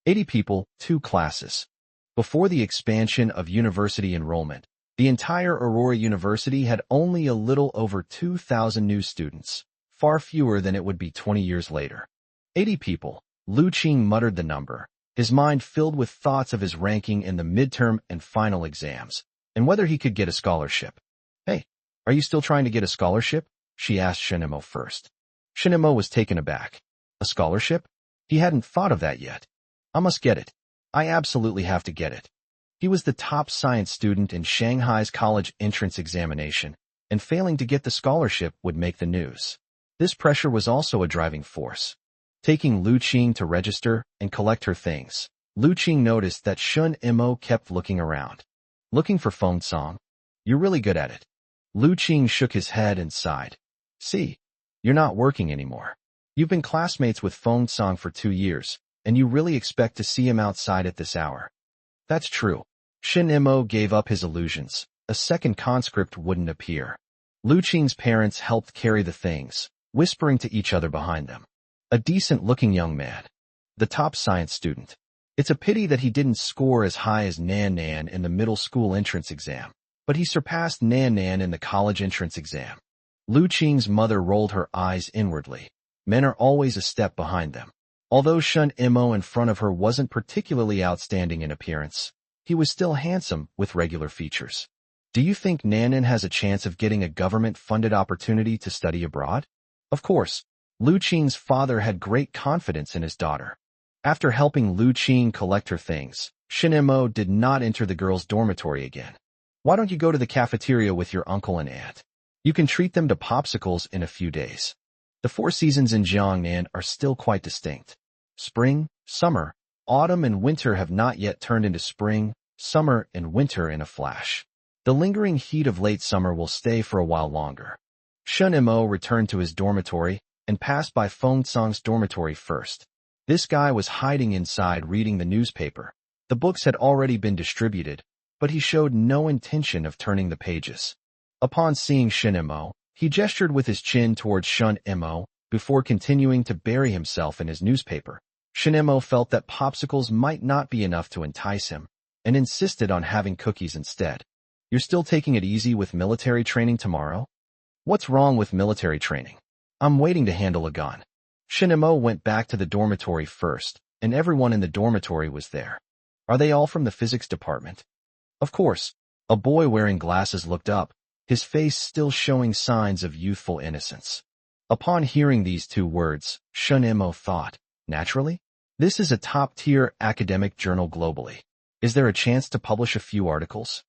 80 people, 2 classes. Before the expansion of university enrollment, the entire Aurora University had only a little over 2,000 new students, far fewer than it would be 20 years later. 80 people, Lu Qing muttered the number, his mind filled with thoughts of his ranking in the midterm and final exams, and whether he could get a scholarship. Hey, are you still trying to get a scholarship? She asked Shunemo first. Shunemo was taken aback. A scholarship? He hadn't thought of that yet. I must get it. I absolutely have to get it. He was the top science student in Shanghai's college entrance examination, and failing to get the scholarship would make the news. This pressure was also a driving force. Taking Lu Qing to register and collect her things, Lu Qing noticed that Shunemo kept looking around. Looking for Feng Song? You're really good at it. Lu Qing shook his head and sighed. See, you're not working anymore. You've been classmates with Feng Song for 2 years, and you really expect to see him outside at this hour. That's true. Shunemo gave up his illusions. A second conscript wouldn't appear. Lu Qing's parents helped carry the things, whispering to each other behind them. A decent-looking young man. The top science student. It's a pity that he didn't score as high as Nan Nan in the middle school entrance exam, but he surpassed Nan Nan in the college entrance exam. Lu Qing's mother rolled her eyes inwardly. Men are always a step behind them. Although Shunemo in front of her wasn't particularly outstanding in appearance, he was still handsome with regular features. Do you think Nanan has a chance of getting a government-funded opportunity to study abroad? Of course, Lu Qing's father had great confidence in his daughter. After helping Lu Qing collect her things, Shunemo did not enter the girls' dormitory again. Why don't you go to the cafeteria with your uncle and aunt? You can treat them to popsicles in a few days. The 4 seasons in Jiangnan are still quite distinct. Spring, summer, autumn, and winter have not yet turned into spring, summer, and winter in a flash. The lingering heat of late summer will stay for a while longer. Shunemo returned to his dormitory and passed by Feng Song's dormitory first. This guy was hiding inside reading the newspaper. The books had already been distributed, but he showed no intention of turning the pages. Upon seeing Shunemo, he gestured with his chin towards Shunemo before continuing to bury himself in his newspaper. Shunemo felt that popsicles might not be enough to entice him, and insisted on having cookies instead. You're still taking it easy with military training tomorrow? What's wrong with military training? I'm waiting to handle a gun. Shinemo went back to the dormitory first, and everyone in the dormitory was there. Are they all from the physics department? Of course. A boy wearing glasses looked up, his face still showing signs of youthful innocence. Upon hearing these two words, Shinemo thought, naturally? This is a top-tier academic journal globally. Is there a chance to publish a few articles?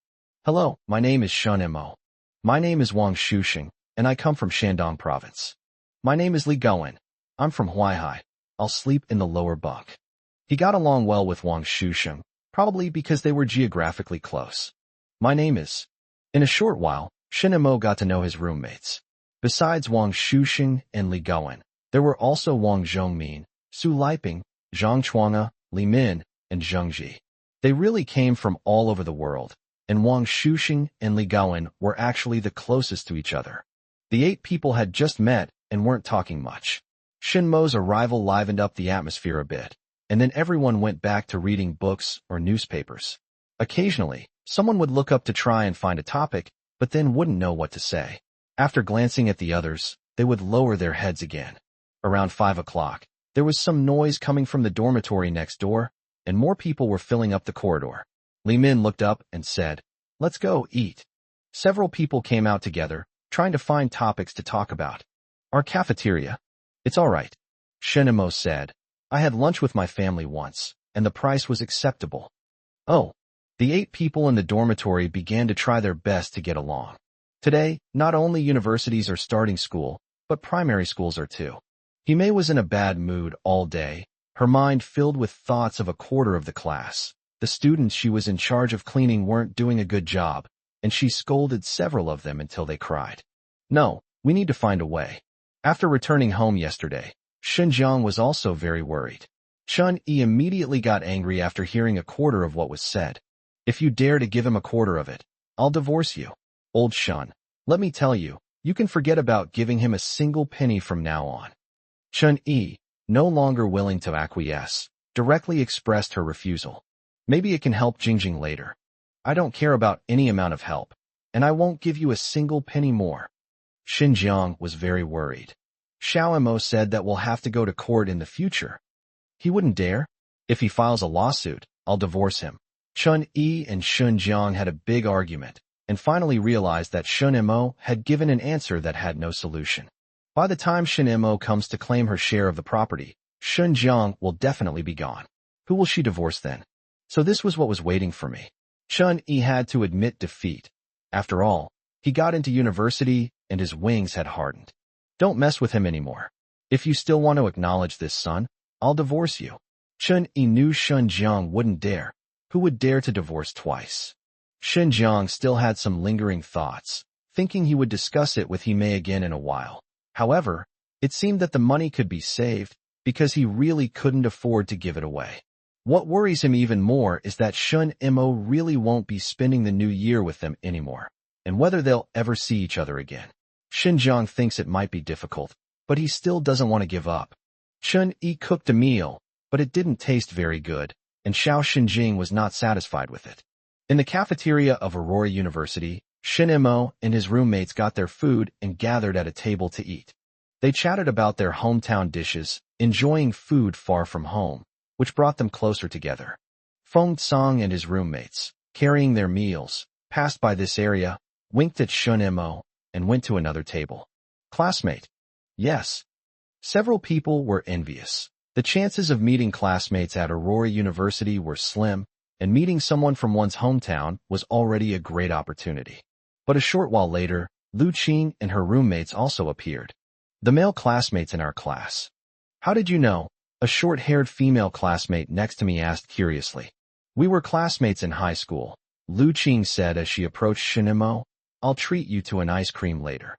Hello, my name is Shinemo. My name is Wang Shuxing, and I come from Shandong province. My name is Li Goen. I'm from Huaihai. I'll sleep in the lower bunk. He got along well with Wang Shuxing, probably because they were geographically close. My name is. In a short while, Shinemo got to know his roommates. Besides Wang Shuxing and Li Goen, there were also Wang Zhongmin, Su Liping, Zhang Chuanga, Li Min, and Zheng Ji. They really came from all over the world, and Wang Shuxing and Li Goen were actually the closest to each other. The 8 people had just met and weren't talking much. Shinmo's arrival livened up the atmosphere a bit, and then everyone went back to reading books or newspapers. Occasionally, someone would look up to try and find a topic, but then wouldn't know what to say. After glancing at the others, they would lower their heads again. Around 5 o'clock, there was some noise coming from the dormitory next door, and more people were filling up the corridor. Li Min looked up and said, "Let's go eat." Several people came out together, trying to find topics to talk about. Our cafeteria. It's all right. Shinemo said, I had lunch with my family once, and the price was acceptable. Oh. The 8 people in the dormitory began to try their best to get along. Today, not only universities are starting school, but primary schools are too. Hime was in a bad mood all day, her mind filled with thoughts of a quarter of the class. The students she was in charge of cleaning weren't doing a good job, and she scolded several of them until they cried. No, we need to find a way. After returning home yesterday, Xinjiang was also very worried. Chun-Yi immediately got angry after hearing a quarter of what was said. If you dare to give him a quarter of it, I'll divorce you. Old Shun, let me tell you, you can forget about giving him a single penny from now on. Chun-Yi, no longer willing to acquiesce, directly expressed her refusal. Maybe it can help Jingjing later. I don't care about any amount of help, and I won't give you a single penny more. Xinjiang was very worried. Xiao Mo said that we'll have to go to court in the future. He wouldn't dare. If he files a lawsuit, I'll divorce him. Chun-Yi and Xinjiang had a big argument, and finally realized that Shin-Mo had given an answer that had no solution. By the time Shin-Mo comes to claim her share of the property, Xinjiang will definitely be gone. Who will she divorce then? So this was what was waiting for me. Chun-Yi had to admit defeat. After all, he got into university and his wings had hardened. Don't mess with him anymore. If you still want to acknowledge this, son, I'll divorce you. Chun-Yi knew Xinjiang wouldn't dare. Who would dare to divorce twice? Xinjiang still had some lingering thoughts, thinking he would discuss it with Hime again in a while. However, it seemed that the money could be saved because he really couldn't afford to give it away. What worries him even more is that Shun-Mo really won't be spending the new year with them anymore, and whether they'll ever see each other again. Xinjiang thinks it might be difficult, but he still doesn't want to give up. Chun-Yi cooked a meal, but it didn't taste very good, and Xiao Xinjing was not satisfied with it. In the cafeteria of Aurora University, Shin-Mo and his roommates got their food and gathered at a table to eat. They chatted about their hometown dishes, enjoying food far from home, which brought them closer together. Feng Tsang and his roommates, carrying their meals, passed by this area, winked at Shin-Mo, and went to another table. Classmate. Yes. Several people were envious. The chances of meeting classmates at Aurora University were slim, and meeting someone from one's hometown was already a great opportunity. But a short while later, Lu Qing and her roommates also appeared. The male classmates in our class. How did you know? A short-haired female classmate next to me asked curiously. We were classmates in high school, Lu Qing said as she approached Shin-Mo. I'll treat you to an ice cream later.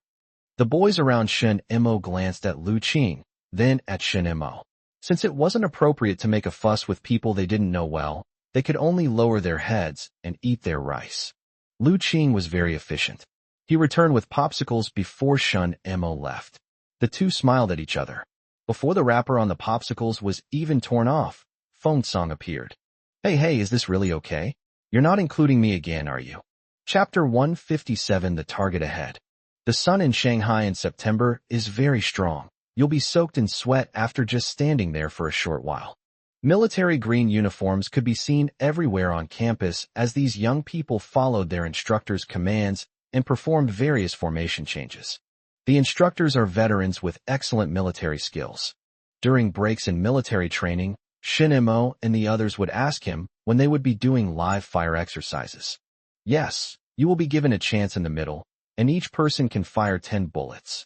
The boys around Shin-Mo glanced at Lu Qing, then at Shin-Mo. Since it wasn't appropriate to make a fuss with people they didn't know well, they could only lower their heads and eat their rice. Lu Qing was very efficient. He returned with popsicles before Shin-Mo left. The two smiled at each other. Before the wrapper on the popsicles was even torn off, Feng Song appeared. Hey, is this really okay? You're not including me again, are you? Chapter 157 The Target Ahead. The sun in Shanghai in September is very strong. You'll be soaked in sweat after just standing there for a short while. Military green uniforms could be seen everywhere on campus as these young people followed their instructors' commands and performed various formation changes. The instructors are veterans with excellent military skills. During breaks in military training, Shin Mo and the others would ask him when they would be doing live fire exercises. Yes, you will be given a chance in the middle, and each person can fire 10 bullets.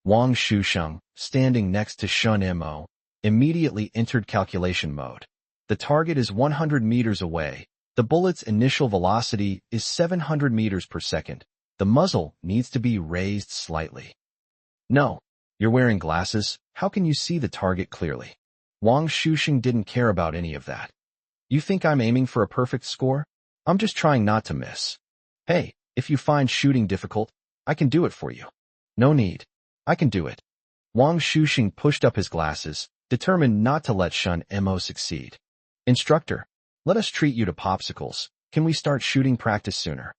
Wang Shusheng, standing next to Shun Mo, immediately entered calculation mode. The target is 100 meters away. The bullet's initial velocity is 700 meters per second. The muzzle needs to be raised slightly. No, you're wearing glasses. How can you see the target clearly? Wang Shusheng didn't care about any of that. You think I'm aiming for a perfect score? I'm just trying not to miss. Hey, if you find shooting difficult, I can do it for you. No need. I can do it. Wang Shusheng pushed up his glasses, determined not to let Shun Mo succeed. Instructor, let us treat you to popsicles. Can we start shooting practice sooner?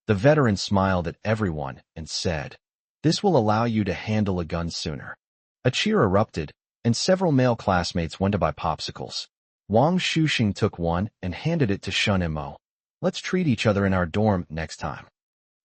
The veteran smiled at everyone and said, this will allow you to handle a gun sooner. A cheer erupted, and several male classmates went to buy popsicles. Wang Shusheng took one and handed it to Shun Mo. Let's treat each other in our dorm next time.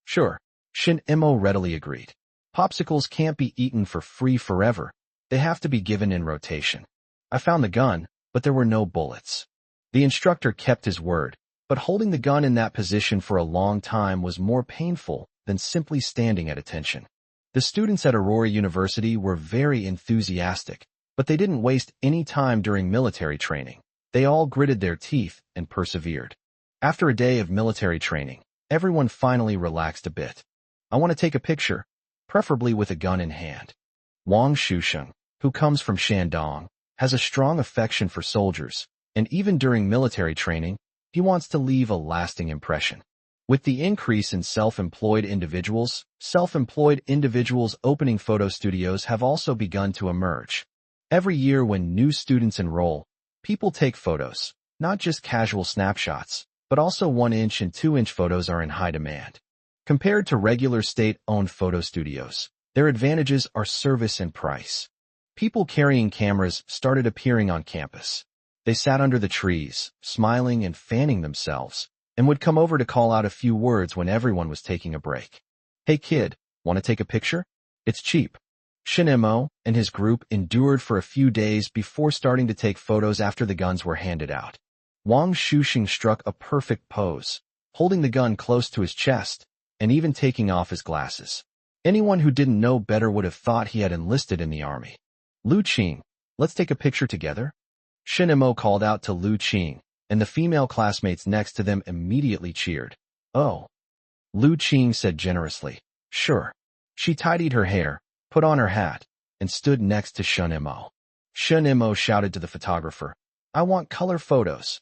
Sure, Shin Mo readily agreed. Popsicles can't be eaten for free forever. They have to be given in rotation. I found the gun, but there were no bullets. The instructor kept his word, but holding the gun in that position for a long time was more painful than simply standing at attention. The students at Aurora University were very enthusiastic, but they didn't waste any time during military training. They all gritted their teeth and persevered. After a day of military training, everyone finally relaxed a bit. I want to take a picture, preferably with a gun in hand. Wang Shusheng, who comes from Shandong, has a strong affection for soldiers, and even during military training, he wants to leave a lasting impression. With the increase in self-employed individuals opening photo studios have also begun to emerge. Every year when new students enroll, people take photos, not just casual snapshots, but also 1-inch and 2-inch photos are in high demand. Compared to regular state-owned photo studios, their advantages are service and price. People carrying cameras started appearing on campus. They sat under the trees, smiling and fanning themselves, and would come over to call out a few words when everyone was taking a break. Hey kid, want to take a picture? It's cheap. Shin Mo and his group endured for a few days before starting to take photos after the guns were handed out. Wang Shusheng struck a perfect pose, holding the gun close to his chest, and even taking off his glasses. Anyone who didn't know better would have thought he had enlisted in the army. Lu Qing, let's take a picture together? Shin Mo called out to Lu Qing, and the female classmates next to them immediately cheered. Oh. Lu Qing said generously, sure. She tidied her hair, put on her hat, and stood next to Shun Mo. Shun Mo shouted to the photographer, I want color photos.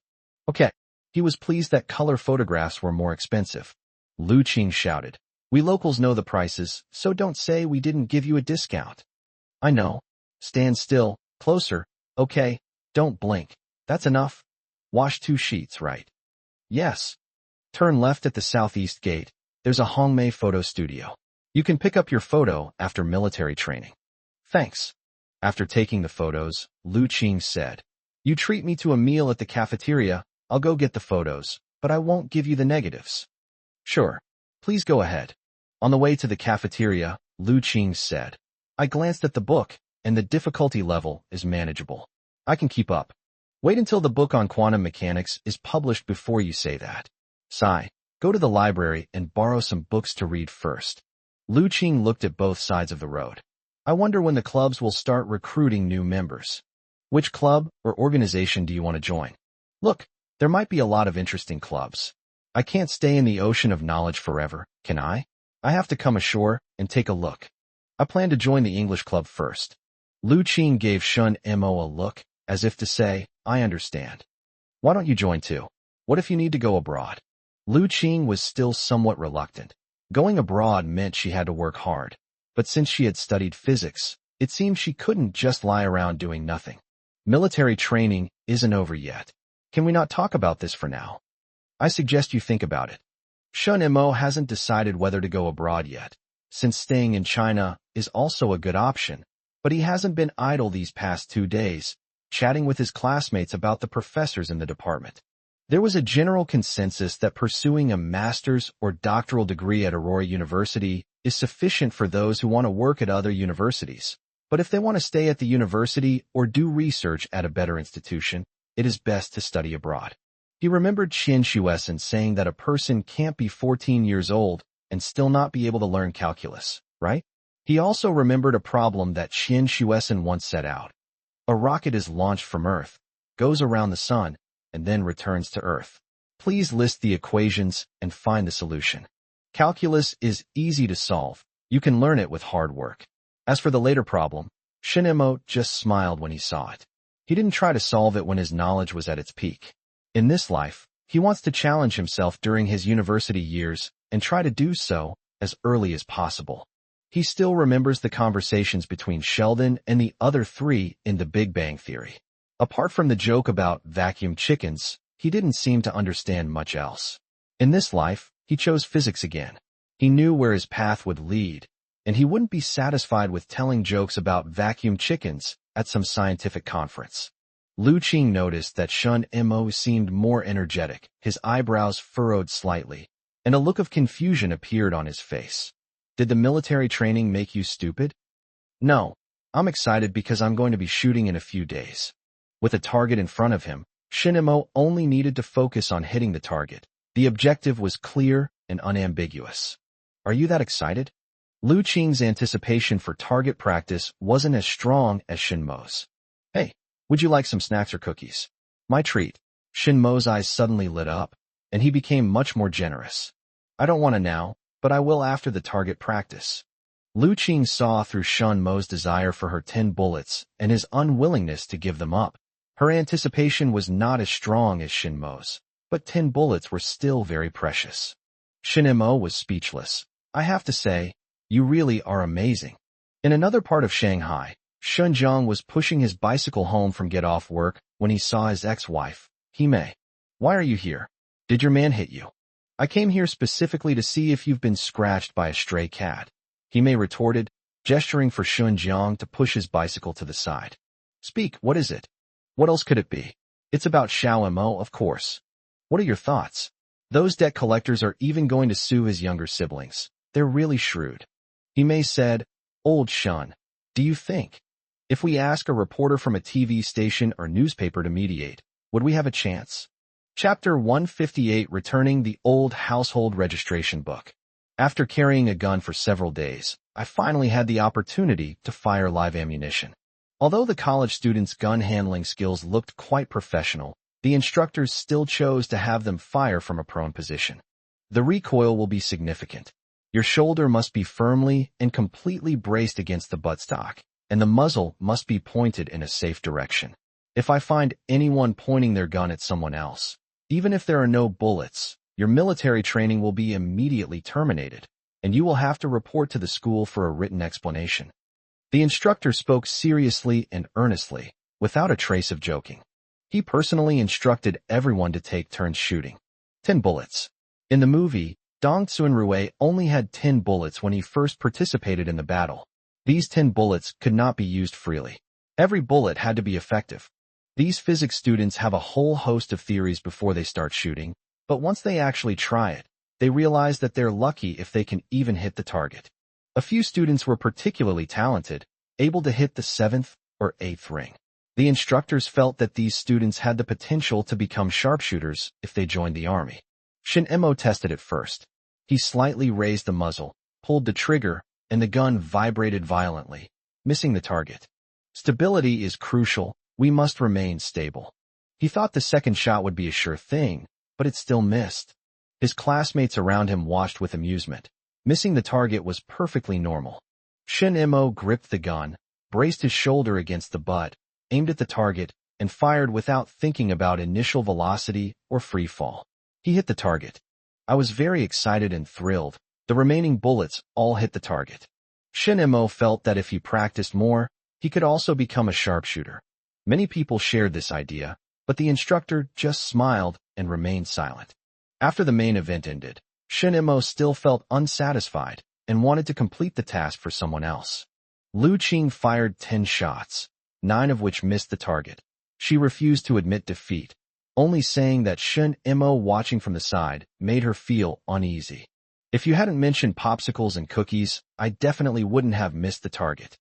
Okay. He was pleased that color photographs were more expensive. Lu Qing shouted, we locals know the prices, so don't say we didn't give you a discount. I know. Stand still, closer, okay, don't blink. That's enough. Wash 2 sheets, right? Yes. Turn left at the southeast gate. There's a Hongmei photo studio. You can pick up your photo after military training. Thanks. After taking the photos, Lu Qing said, you treat me to a meal at the cafeteria, I'll go get the photos, but I won't give you the negatives. Sure. Please go ahead. On the way to the cafeteria, Lu Qing said, I glanced at the book, and the difficulty level is manageable. I can keep up. Wait until the book on quantum mechanics is published before you say that. Sigh, go to the library and borrow some books to read first. Lu Qing looked at both sides of the road. I wonder when the clubs will start recruiting new members. Which club or organization do you want to join? Look, there might be a lot of interesting clubs. I can't stay in the ocean of knowledge forever, can I? I have to come ashore and take a look. I plan to join the English club first. Lu Qing gave Shun Mo a look, as if to say, I understand. Why don't you join too? What if you need to go abroad? Lu Qing was still somewhat reluctant. Going abroad meant she had to work hard. But since she had studied physics, it seemed she couldn't just lie around doing nothing. Military training isn't over yet. Can we not talk about this for now? I suggest you think about it. Shun Mo hasn't decided whether to go abroad yet, since staying in China is also a good option, but he hasn't been idle these past 2 days, chatting with his classmates about the professors in the department. There was a general consensus that pursuing a master's or doctoral degree at Aurora University is sufficient for those who want to work at other universities. But if they want to stay at the university or do research at a better institution, it is best to study abroad. He remembered Qin Shuesan saying that a person can't be 14 years old and still not be able to learn calculus, right? He also remembered a problem that Qin Shuesan once set out. A rocket is launched from Earth, goes around the sun, and then returns to Earth. Please list the equations and find the solution. Calculus is easy to solve. You can learn it with hard work. As for the later problem, Shin just smiled when he saw it. He didn't try to solve it when his knowledge was at its peak. In this life, he wants to challenge himself during his university years and try to do so as early as possible. He still remembers the conversations between Sheldon and the other three in The Big Bang Theory. Apart from the joke about vacuum chickens, he didn't seem to understand much else. In this life, he chose physics again. He knew where his path would lead, and he wouldn't be satisfied with telling jokes about vacuum chickens at some scientific conference. Lu Qing noticed that Shun Mo seemed more energetic, his eyebrows furrowed slightly, and a look of confusion appeared on his face. Did the military training make you stupid? No, I'm excited because I'm going to be shooting in a few days. With a target in front of him, Shin Mo only needed to focus on hitting the target. The objective was clear and unambiguous. Are you that excited? Lu Qing's anticipation for target practice wasn't as strong as Shin Mo's. Hey, would you like some snacks or cookies? My treat. Shin Mo's eyes suddenly lit up, and he became much more generous. I don't want to now, but I will after the target practice. Lu Qing saw through Shin Mo's desire for her 10 bullets and his unwillingness to give them up. Her anticipation was not as strong as Shin Mo's, but 10 bullets were still very precious. Shin Mo was speechless. I have to say, you really are amazing. In another part of Shanghai, Shun Jiang was pushing his bicycle home from get off work when he saw his ex-wife, Hime. Why are you here? Did your man hit you? I came here specifically to see if you've been scratched by a stray cat. Hime retorted, gesturing for Shun Jiang to push his bicycle to the side. Speak, what is it? What else could it be? It's about Xiao Mo, of course. What are your thoughts? Those debt collectors are even going to sue his younger siblings. They're really shrewd. Hime said, Old Shun, do you think? If we ask a reporter from a TV station or newspaper to mediate, would we have a chance? Chapter 158, Returning the Old Household Registration Book. After carrying a gun for several days, I finally had the opportunity to fire live ammunition. Although the college students' gun handling skills looked quite professional, the instructors still chose to have them fire from a prone position. The recoil will be significant. Your shoulder must be firmly and completely braced against the buttstock, and the muzzle must be pointed in a safe direction. If I find anyone pointing their gun at someone else, even if there are no bullets, your military training will be immediately terminated, and you will have to report to the school for a written explanation. The instructor spoke seriously and earnestly, without a trace of joking. He personally instructed everyone to take turns shooting. 10 bullets. In the movie, Dong Tsun-Rui only had 10 bullets when he first participated in the battle. These 10 bullets could not be used freely. Every bullet had to be effective. These physics students have a whole host of theories before they start shooting, but once they actually try it, they realize that they're lucky if they can even hit the target. A few students were particularly talented, able to hit the 7th or 8th ring. The instructors felt that these students had the potential to become sharpshooters if they joined the army. Shin Mo tested it first. He slightly raised the muzzle, pulled the trigger, and the gun vibrated violently, missing the target. Stability is crucial. We must remain stable. He thought the second shot would be a sure thing, but it still missed. His classmates around him watched with amusement. Missing the target was perfectly normal. Shin Mo gripped the gun, braced his shoulder against the butt, aimed at the target, and fired without thinking about initial velocity or free fall. He hit the target. I was very excited and thrilled. The remaining bullets all hit the target. Shin Mo felt that if he practiced more, he could also become a sharpshooter. Many people shared this idea, but the instructor just smiled and remained silent. After the main event ended, Shin Mo still felt unsatisfied and wanted to complete the task for someone else. Lu Qing fired 10 shots, 9 of which missed the target. She refused to admit defeat, only saying that Shin Mo watching from the side made her feel uneasy. If you hadn't mentioned popsicles and cookies, I definitely wouldn't have missed the target.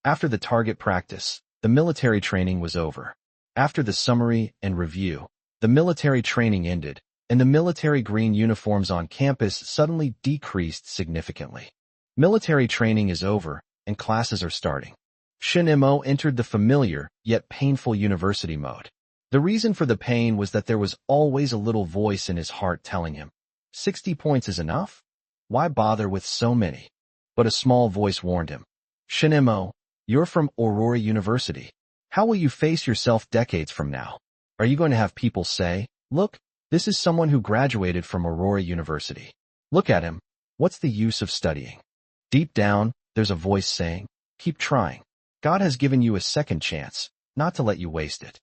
After the target practice, the military training was over. After the summary and review, the military training ended, and the military green uniforms on campus suddenly decreased significantly. Military training is over, and classes are starting. Shin Mo entered the familiar, yet painful university mode. The reason for the pain was that there was always a little voice in his heart telling him, 60 points is enough? Why bother with so many? But a small voice warned him, Shin Mo, you're from Aurora University. How will you face yourself decades from now? Are you going to have people say, look, this is someone who graduated from Aurora University. Look at him. What's the use of studying? Deep down, there's a voice saying, keep trying. God has given you a second chance, not to let you waste it.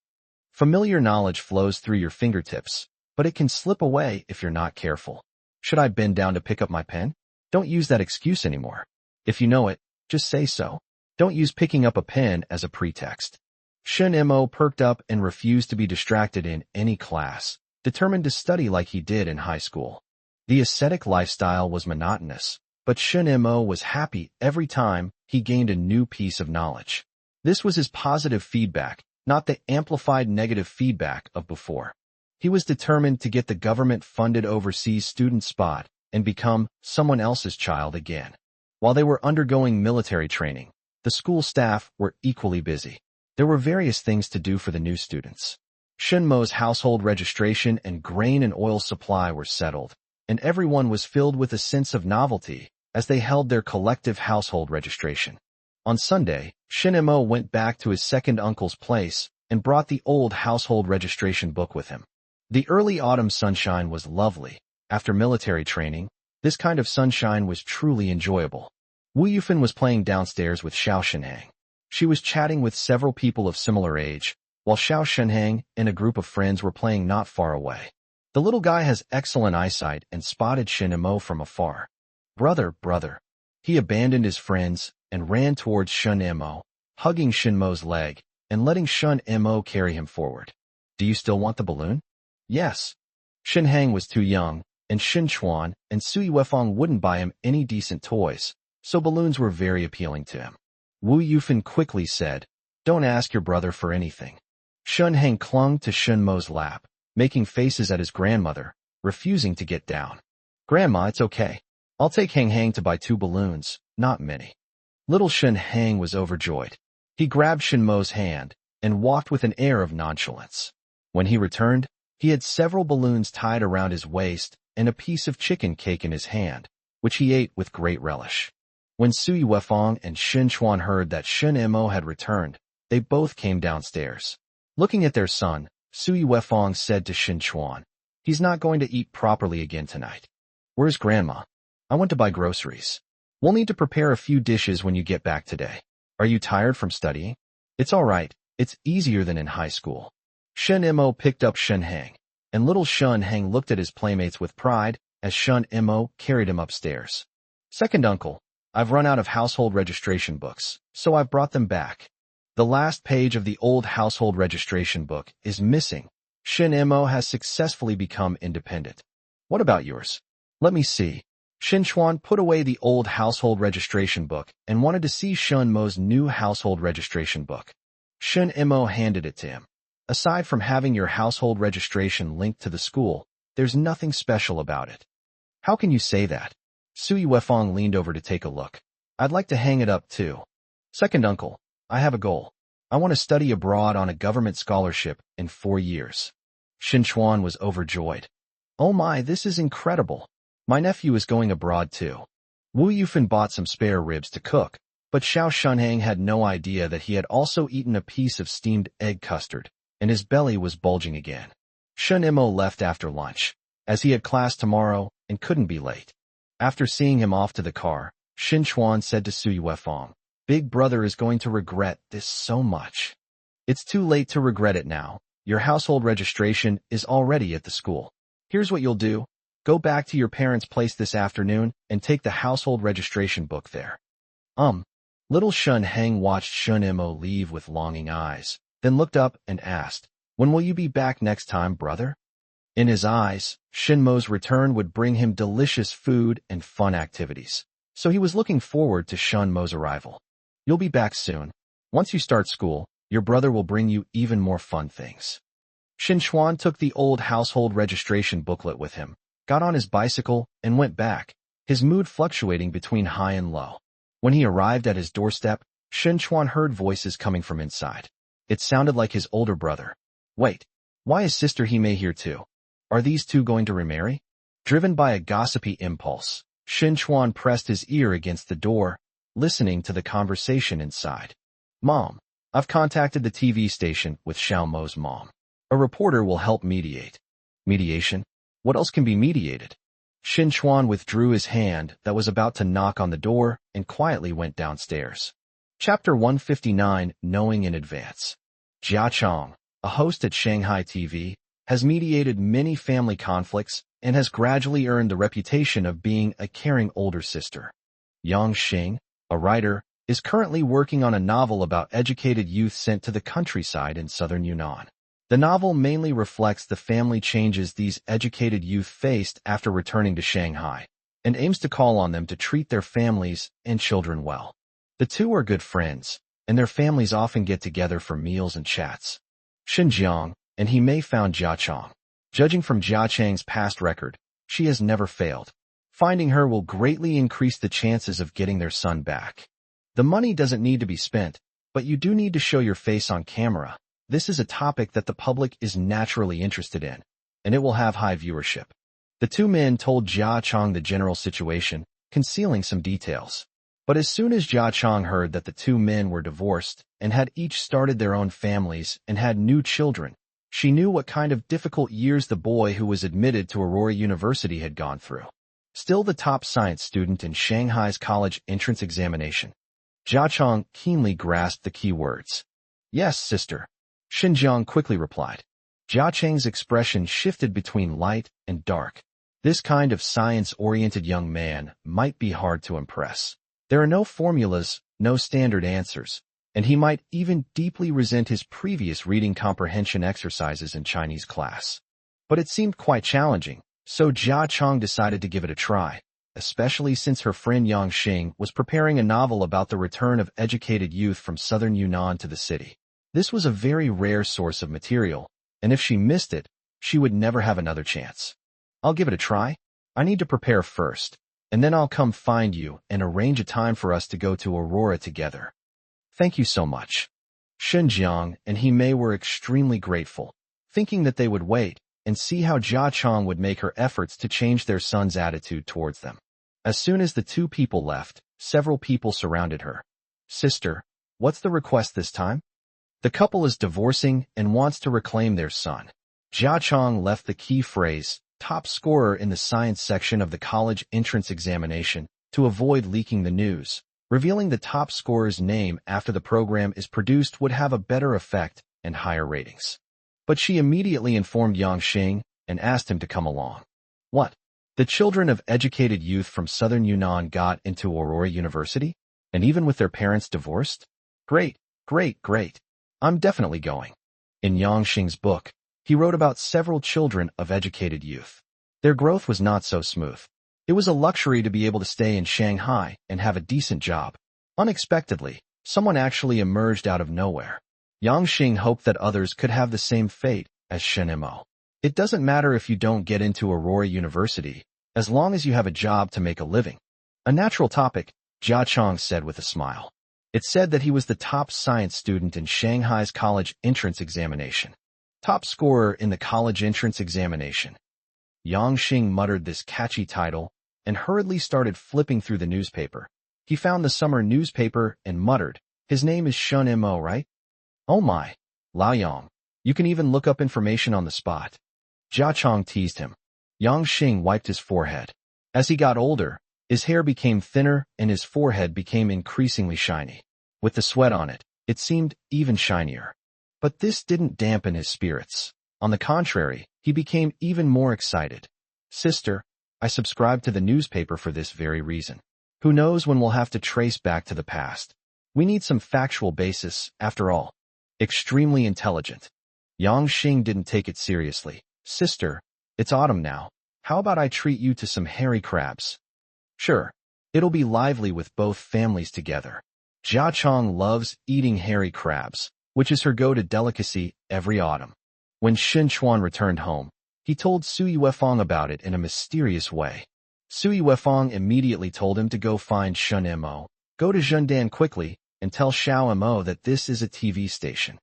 Familiar knowledge flows through your fingertips, but it can slip away if you're not careful. Should I bend down to pick up my pen? Don't use that excuse anymore. If you know it, just say so. Don't use picking up a pen as a pretext. Shin Mo perked up and refused to be distracted in any class, determined to study like he did in high school. The ascetic lifestyle was monotonous, but Shin Mo was happy every time he gained a new piece of knowledge. This was his positive feedback, not the amplified negative feedback of before. He was determined to get the government-funded overseas student spot and become someone else's child again. While they were undergoing military training, the school staff were equally busy. There were various things to do for the new students. Shin Mo's household registration and grain and oil supply were settled, and everyone was filled with a sense of novelty as they held their collective household registration. On Sunday, Shin Mo went back to his second uncle's place and brought the old household registration book with him. The early autumn sunshine was lovely. After military training, this kind of sunshine was truly enjoyable. Wu Yufan was playing downstairs with Xiao Shenhang. She was chatting with several people of similar age, while Xiao Shenhang and a group of friends were playing not far away. The little guy has excellent eyesight and spotted Shin Mo from afar. Brother. He abandoned his friends and ran towards Shin Mo, hugging Shin Mo's leg and letting Shin Mo carry him forward. Do you still want the balloon? Yes. Shin Hang was too young, and Shin Chuan and Sui Wefang wouldn't buy him any decent toys, so balloons were very appealing to him. Wu Yufan quickly said, don't ask your brother for anything. Shin Hang clung to Shin Mo's lap, making faces at his grandmother, refusing to get down. Grandma, it's okay. I'll take Hang to buy 2 balloons, not many. Little Shin Hang was overjoyed. He grabbed Shin Mo's hand and walked with an air of nonchalance. When he returned, he had several balloons tied around his waist and a piece of chicken cake in his hand, which he ate with great relish. When Sui Wefang and Shin Chuan heard that Shin Mo had returned, they both came downstairs. Looking at their son, Sui Wefang said to Shin Chuan, he's not going to eat properly again tonight. Where's Grandma? I went to buy groceries. We'll need to prepare a few dishes when you get back today. Are you tired from studying? It's all right. It's easier than in high school. Shin Mo picked up Shin Hang, and little Shin Hang looked at his playmates with pride as Shin Mo carried him upstairs. Second uncle, I've run out of household registration books, so I've brought them back. The last page of the old household registration book is missing. Shin Mo has successfully become independent. What about yours? Let me see. Shin Chuan put away the old household registration book and wanted to see Shin Mo's new household registration book. Shin Mo handed it to him. Aside from having your household registration linked to the school, there's nothing special about it. How can you say that? Sui Wefang leaned over to take a look. I'd like to hang it up too. Second uncle, I have a goal. I want to study abroad on a government scholarship in 4 years. Shin Chuan was overjoyed. Oh my, this is incredible. My nephew is going abroad too. Wu Yufan bought some spare ribs to cook, but Xiao Shunhang had no idea that he had also eaten a piece of steamed egg custard, and his belly was bulging again. Shin Mo left after lunch, as he had class tomorrow and couldn't be late. After seeing him off to the car, Shin Chuan said to Sui Wefang, Big brother is going to regret this so much. It's too late to regret it now. Your household registration is already at the school. Here's what you'll do. Go back to your parents' place this afternoon and take the household registration book there. Little Shun Heng watched Shun Mo leave with longing eyes, then looked up and asked, "When will you be back next time, brother?" In his eyes, Shin Mo's return would bring him delicious food and fun activities, so he was looking forward to Shun Mo's arrival. "You'll be back soon. Once you start school, your brother will bring you even more fun things." Shin Chuan took the old household registration booklet with him, got on his bicycle, and went back, his mood fluctuating between high and low. When he arrived at his doorstep, Shin Chuan heard voices coming from inside. It sounded like his older brother. Wait, why is Sister Hime here too? Are these two going to remarry? Driven by a gossipy impulse, Shin Chuan pressed his ear against the door, listening to the conversation inside. "Mom, I've contacted the TV station with Xiao Mo's mom. A reporter will help mediate." Mediation? What else can be mediated? Shin Chuan withdrew his hand that was about to knock on the door and quietly went downstairs. Chapter 159, Knowing in Advance. Jia Chong, a host at Shanghai TV, has mediated many family conflicts and has gradually earned the reputation of being a caring older sister. Yang Xing, a writer, is currently working on a novel about educated youth sent to the countryside in southern Yunnan. The novel mainly reflects the family changes these educated youth faced after returning to Shanghai, and aims to call on them to treat their families and children well. The two are good friends, and their families often get together for meals and chats. Xinjiang and Hime found Jia Chong. Judging from Jia Chang's past record, she has never failed. Finding her will greatly increase the chances of getting their son back. The money doesn't need to be spent, but you do need to show your face on camera. This is a topic that the public is naturally interested in, and it will have high viewership. The two men told Jia Chong the general situation, concealing some details. But as soon as Jia Chong heard that the two men were divorced and had each started their own families and had new children, she knew what kind of difficult years the boy who was admitted to Aurora University had gone through. Still the top science student in Shanghai's college entrance examination, Jia Chong keenly grasped the key words. "Yes, sister," Xinjiang quickly replied. Jia Chang's expression shifted between light and dark. This kind of science-oriented young man might be hard to impress. There are no formulas, no standard answers, and he might even deeply resent his previous reading comprehension exercises in Chinese class. But it seemed quite challenging, so Jia Chong decided to give it a try, especially since her friend Yang Xing was preparing a novel about the return of educated youth from southern Yunnan to the city. This was a very rare source of material, and if she missed it, she would never have another chance. "I'll give it a try. I need to prepare first, and then I'll come find you and arrange a time for us to go to Aurora together." "Thank you so much." Xinjiang and Hime were extremely grateful, thinking that they would wait and see how Jia Chong would make her efforts to change their son's attitude towards them. As soon as the two people left, several people surrounded her. "Sister, what's the request this time?" "The couple is divorcing and wants to reclaim their son." Jia Chong left the key phrase, "top scorer in the science section of the college entrance examination," to avoid leaking the news. Revealing the top scorer's name after the program is produced would have a better effect and higher ratings. But she immediately informed Yang Xing and asked him to come along. "What? The children of educated youth from southern Yunnan got into Aurora University? And even with their parents divorced? Great, great, great. I'm definitely going." In Yang Xing's book, he wrote about several children of educated youth. Their growth was not so smooth. It was a luxury to be able to stay in Shanghai and have a decent job. Unexpectedly, someone actually emerged out of nowhere. Yang Xing hoped that others could have the same fate as Shen Mo. "It doesn't matter if you don't get into Aurora University, as long as you have a job to make a living." A natural topic, Jia Chong said with a smile. It said that he was the top science student in Shanghai's college entrance examination. Top scorer in the college entrance examination. Yang Xing muttered this catchy title and hurriedly started flipping through the newspaper. He found the summer newspaper and muttered, "His name is Shun Mo, right? Oh my, Lao Yang. You can even look up information on the spot." Jia Chong teased him. Yang Xing wiped his forehead. As he got older, his hair became thinner and his forehead became increasingly shiny. With the sweat on it, it seemed even shinier. But this didn't dampen his spirits. On the contrary, he became even more excited. "Sister, I subscribe to the newspaper for this very reason. Who knows when we'll have to trace back to the past? We need some factual basis, after all. Extremely intelligent. Yang Xing didn't take it seriously. Sister, it's autumn now. How about I treat you to some hairy crabs? Sure. It'll be lively with both families together. Jia Chong loves eating hairy crabs, which is her go-to delicacy every autumn. When Shen Chuan returned home, he told Su Yuefang about it in a mysterious way. Su Yuefang immediately told him to go find Shen Mo, go to Zhendan quickly, and tell Xiao Mo that this is a TV station.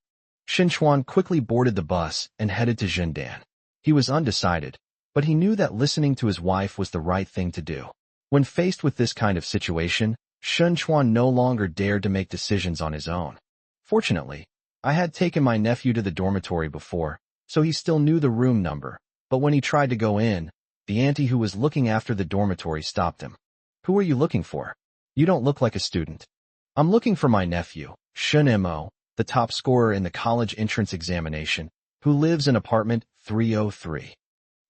Shen Chuan quickly boarded the bus and headed to Zhendan. He was undecided, but he knew that listening to his wife was the right thing to do. When faced with this kind of situation, Shen Chuan no longer dared to make decisions on his own. Fortunately, I had taken my nephew to the dormitory before, so he still knew the room number, but when he tried to go in, the auntie who was looking after the dormitory stopped him. Who are you looking for? You don't look like a student. I'm looking for my nephew, Shen Mo, the top scorer in the college entrance examination, who lives in apartment 303.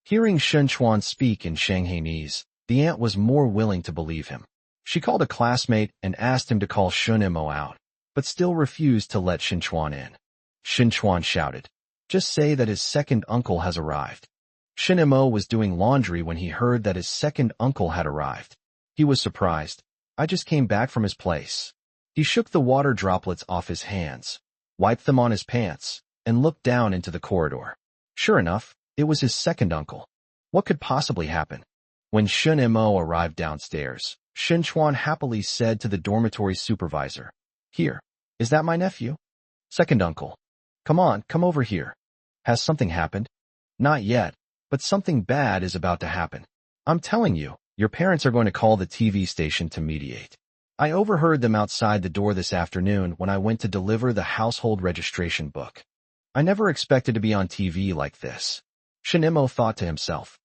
Hearing Shen Chuan speak in Shanghainese, the aunt was more willing to believe him. She called a classmate and asked him to call Shen Mo out, but still refused to let Shen Chuan in. Shen Chuan shouted, "Just say that his second uncle has arrived." Shen Mo was doing laundry when he heard that his second uncle had arrived. He was surprised. I just came back from his place. He shook the water droplets off his hands, wiped them on his pants, and looked down into the corridor. Sure enough, it was his second uncle. What could possibly happen? When Shen Mo arrived downstairs, Shen Chuan happily said to the dormitory supervisor, "Here, is that my nephew? Second uncle. Come on, come over here. Has something happened?" "Not yet, but something bad is about to happen. I'm telling you, your parents are going to call the TV station to mediate. I overheard them outside the door this afternoon when I went to deliver the household registration book. I never expected to be on TV like this." Shen Mo thought to himself,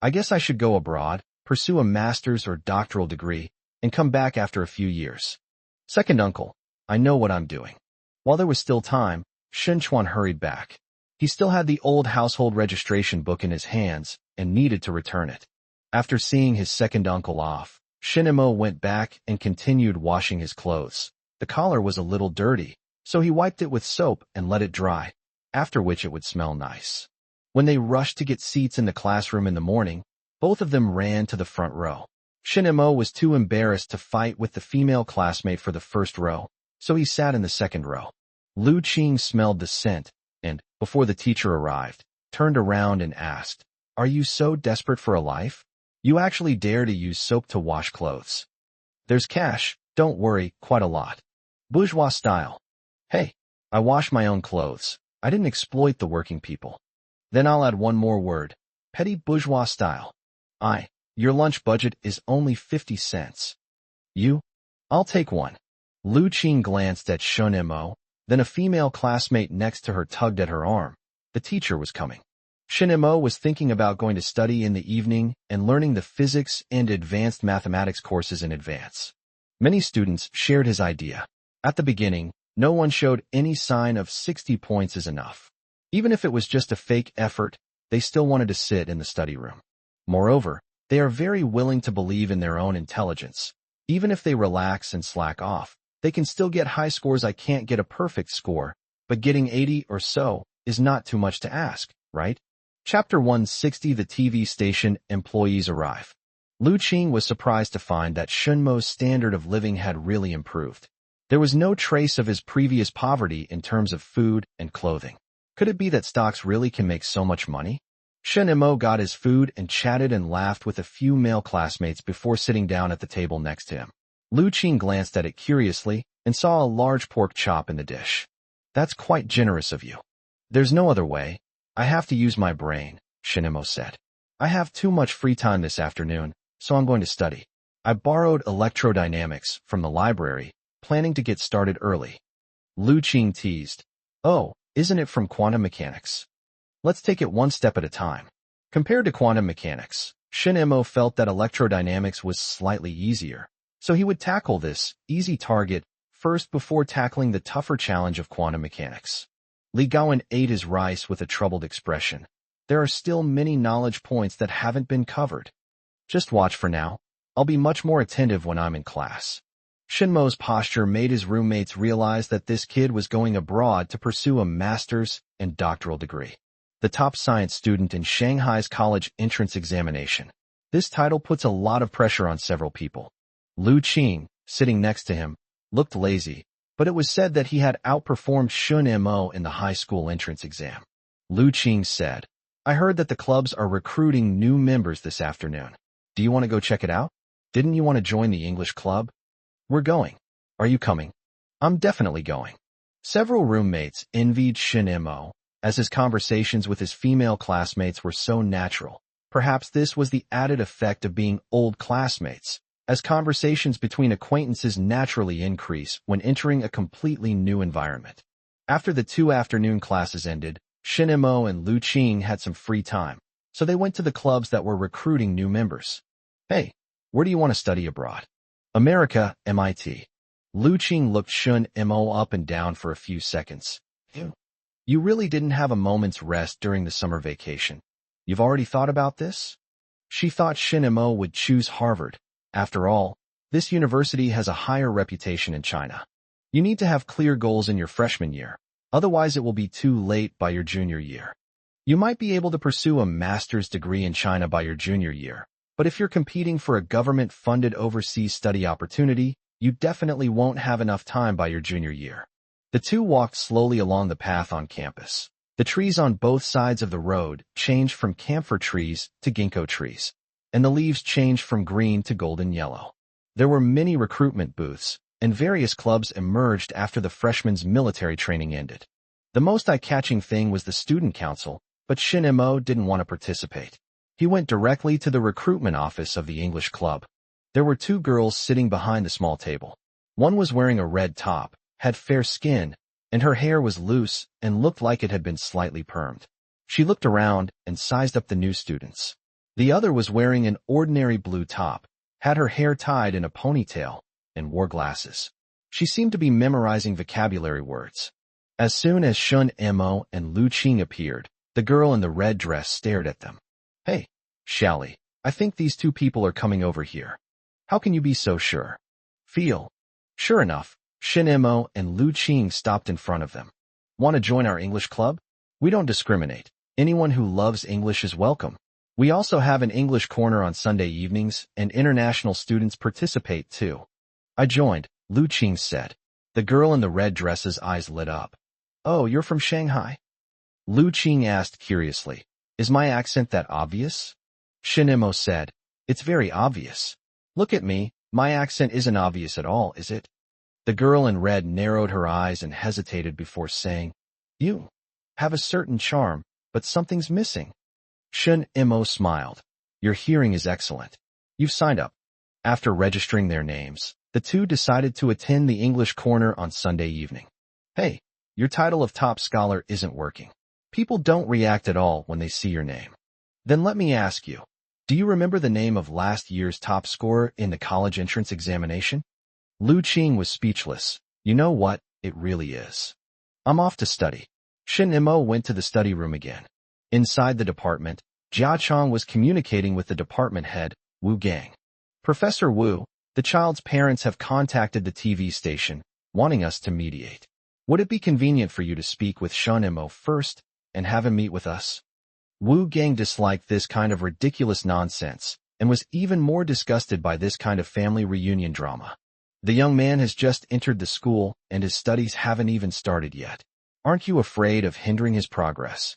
"I guess I should go abroad, pursue a master's or doctoral degree, and come back after a few years. Second uncle, I know what I'm doing." While there was still time, Shen Chuan hurried back. He still had the old household registration book in his hands and needed to return it. After seeing his second uncle off, Shen Mo went back and continued washing his clothes. The collar was a little dirty, so he wiped it with soap and let it dry, after which it would smell nice. When they rushed to get seats in the classroom in the morning, both of them ran to the front row. Shen Mo was too embarrassed to fight with the female classmate for the first row, so he sat in the second row. Lu Qing smelled the scent and, before the teacher arrived, turned around and asked, "Are you so desperate for a life? You actually dare to use soap to wash clothes? There's cash, don't worry, quite a lot. Bourgeois style. Hey, I wash my own clothes. I didn't exploit the working people. Then I'll add one more word. Petty bourgeois style. Your lunch budget is only 50 cents. You? I'll take one." Lu Qing glanced at Shen Mo, then a female classmate next to her tugged at her arm. The teacher was coming. Shen Mo was thinking about going to study in the evening and learning the physics and advanced mathematics courses in advance. Many students shared his idea. At the beginning, no one showed any sign of 60 points is enough. Even if it was just a fake effort, they still wanted to sit in the study room. Moreover, they are very willing to believe in their own intelligence. Even if they relax and slack off, they can still get high scores. I can't get a perfect score, but getting 80 or so is not too much to ask, right? Chapter 160. The TV station employees arrive. Lu Qing was surprised to find that Shen Mo's standard of living had really improved. There was no trace of his previous poverty in terms of food and clothing. Could it be that stocks really can make so much money? Shen Mo got his food and chatted and laughed with a few male classmates before sitting down at the table next to him. Lu Qing glanced at it curiously and saw a large pork chop in the dish. "That's quite generous of you." "There's no other way. I have to use my brain," Shen Mo said. "I have too much free time this afternoon, so I'm going to study. I borrowed electrodynamics from the library, planning to get started early." Lu Qing teased, "Oh, isn't it from quantum mechanics? Let's take it one step at a time." Compared to quantum mechanics, Shen Mo felt that electrodynamics was slightly easier, so he would tackle this easy target first before tackling the tougher challenge of quantum mechanics. Li Gaoan ate his rice with a troubled expression. There are still many knowledge points that haven't been covered. Just watch for now. I'll be much more attentive when I'm in class. Shinmo's posture made his roommates realize that this kid was going abroad to pursue a master's and doctoral degree. The top science student in Shanghai's college entrance examination. This title puts a lot of pressure on several people. Lu Qing, sitting next to him, looked lazy, but it was said that he had outperformed Shun Mo in the high school entrance exam. Lu Qing said, I heard that the clubs are recruiting new members this afternoon. Do you want to go check it out? Didn't you want to join the English club? We're going. Are you coming? I'm definitely going. Several roommates envied Shin Mo, as his conversations with his female classmates were so natural. Perhaps this was the added effect of being old classmates, as conversations between acquaintances naturally increase when entering a completely new environment. After the 2 afternoon classes ended, Shin Mo and Lu Qing had some free time, so they went to the clubs that were recruiting new members. Hey, where do you want to study abroad? America, MIT. Lu Qing looked Shun Mo up and down for a few seconds. You really didn't have a moment's rest during the summer vacation. You've already thought about this? She thought Shin Mo would choose Harvard. After all, this university has a higher reputation in China. You need to have clear goals in your freshman year, otherwise it will be too late by your junior year. You might be able to pursue a master's degree in China by your junior year, but if you're competing for a government-funded overseas study opportunity, you definitely won't have enough time by your junior year. The two walked slowly along the path on campus. The trees on both sides of the road changed from camphor trees to ginkgo trees, and the leaves changed from green to golden yellow. There were many recruitment booths, and various clubs emerged after the freshmen's military training ended. The most eye-catching thing was the student council, but Shin Mo didn't want to participate. He went directly to the recruitment office of the English club. There were 2 girls sitting behind the small table. One was wearing a red top, had fair skin, and her hair was loose and looked like it had been slightly permed. She looked around and sized up the new students. The other was wearing an ordinary blue top, had her hair tied in a ponytail, and wore glasses. She seemed to be memorizing vocabulary words. As soon as Shun Mo and Lu Qing appeared, the girl in the red dress stared at them. Hey, Shally, I think these 2 people are coming over here. How can you be so sure? Feel. Sure enough, Shin Mo and Lu Qing stopped in front of them. Want to join our English club? We don't discriminate. Anyone who loves English is welcome. We also have an English corner on Sunday evenings, and international students participate too. I joined, Lu Qing said. The girl in the red dress's eyes lit up. Oh, you're from Shanghai? Lu Qing asked curiously. Is my accent that obvious? Shin Mo said, It's very obvious. Look at me, my accent isn't obvious at all, is it? The girl in red narrowed her eyes and hesitated before saying, You have a certain charm, but something's missing. Shin Mo smiled. Your hearing is excellent. You've signed up. After registering their names, the 2 decided to attend the English corner on Sunday evening. Hey, your title of top scholar isn't working. People don't react at all when they see your name. Then let me ask you, do you remember the name of last year's top scorer in the college entrance examination? Lu Qing was speechless. You know what, it really is. I'm off to study. Shin Mo went to the study room again. Inside the department, Jia Chong was communicating with the department head, Wu Gang. Professor Wu, the child's parents have contacted the TV station, wanting us to mediate. Would it be convenient for you to speak with Shin Mo first, and have him meet with us? Wu Gang disliked this kind of ridiculous nonsense, and was even more disgusted by this kind of family reunion drama. The young man has just entered the school, and his studies haven't even started yet. Aren't you afraid of hindering his progress?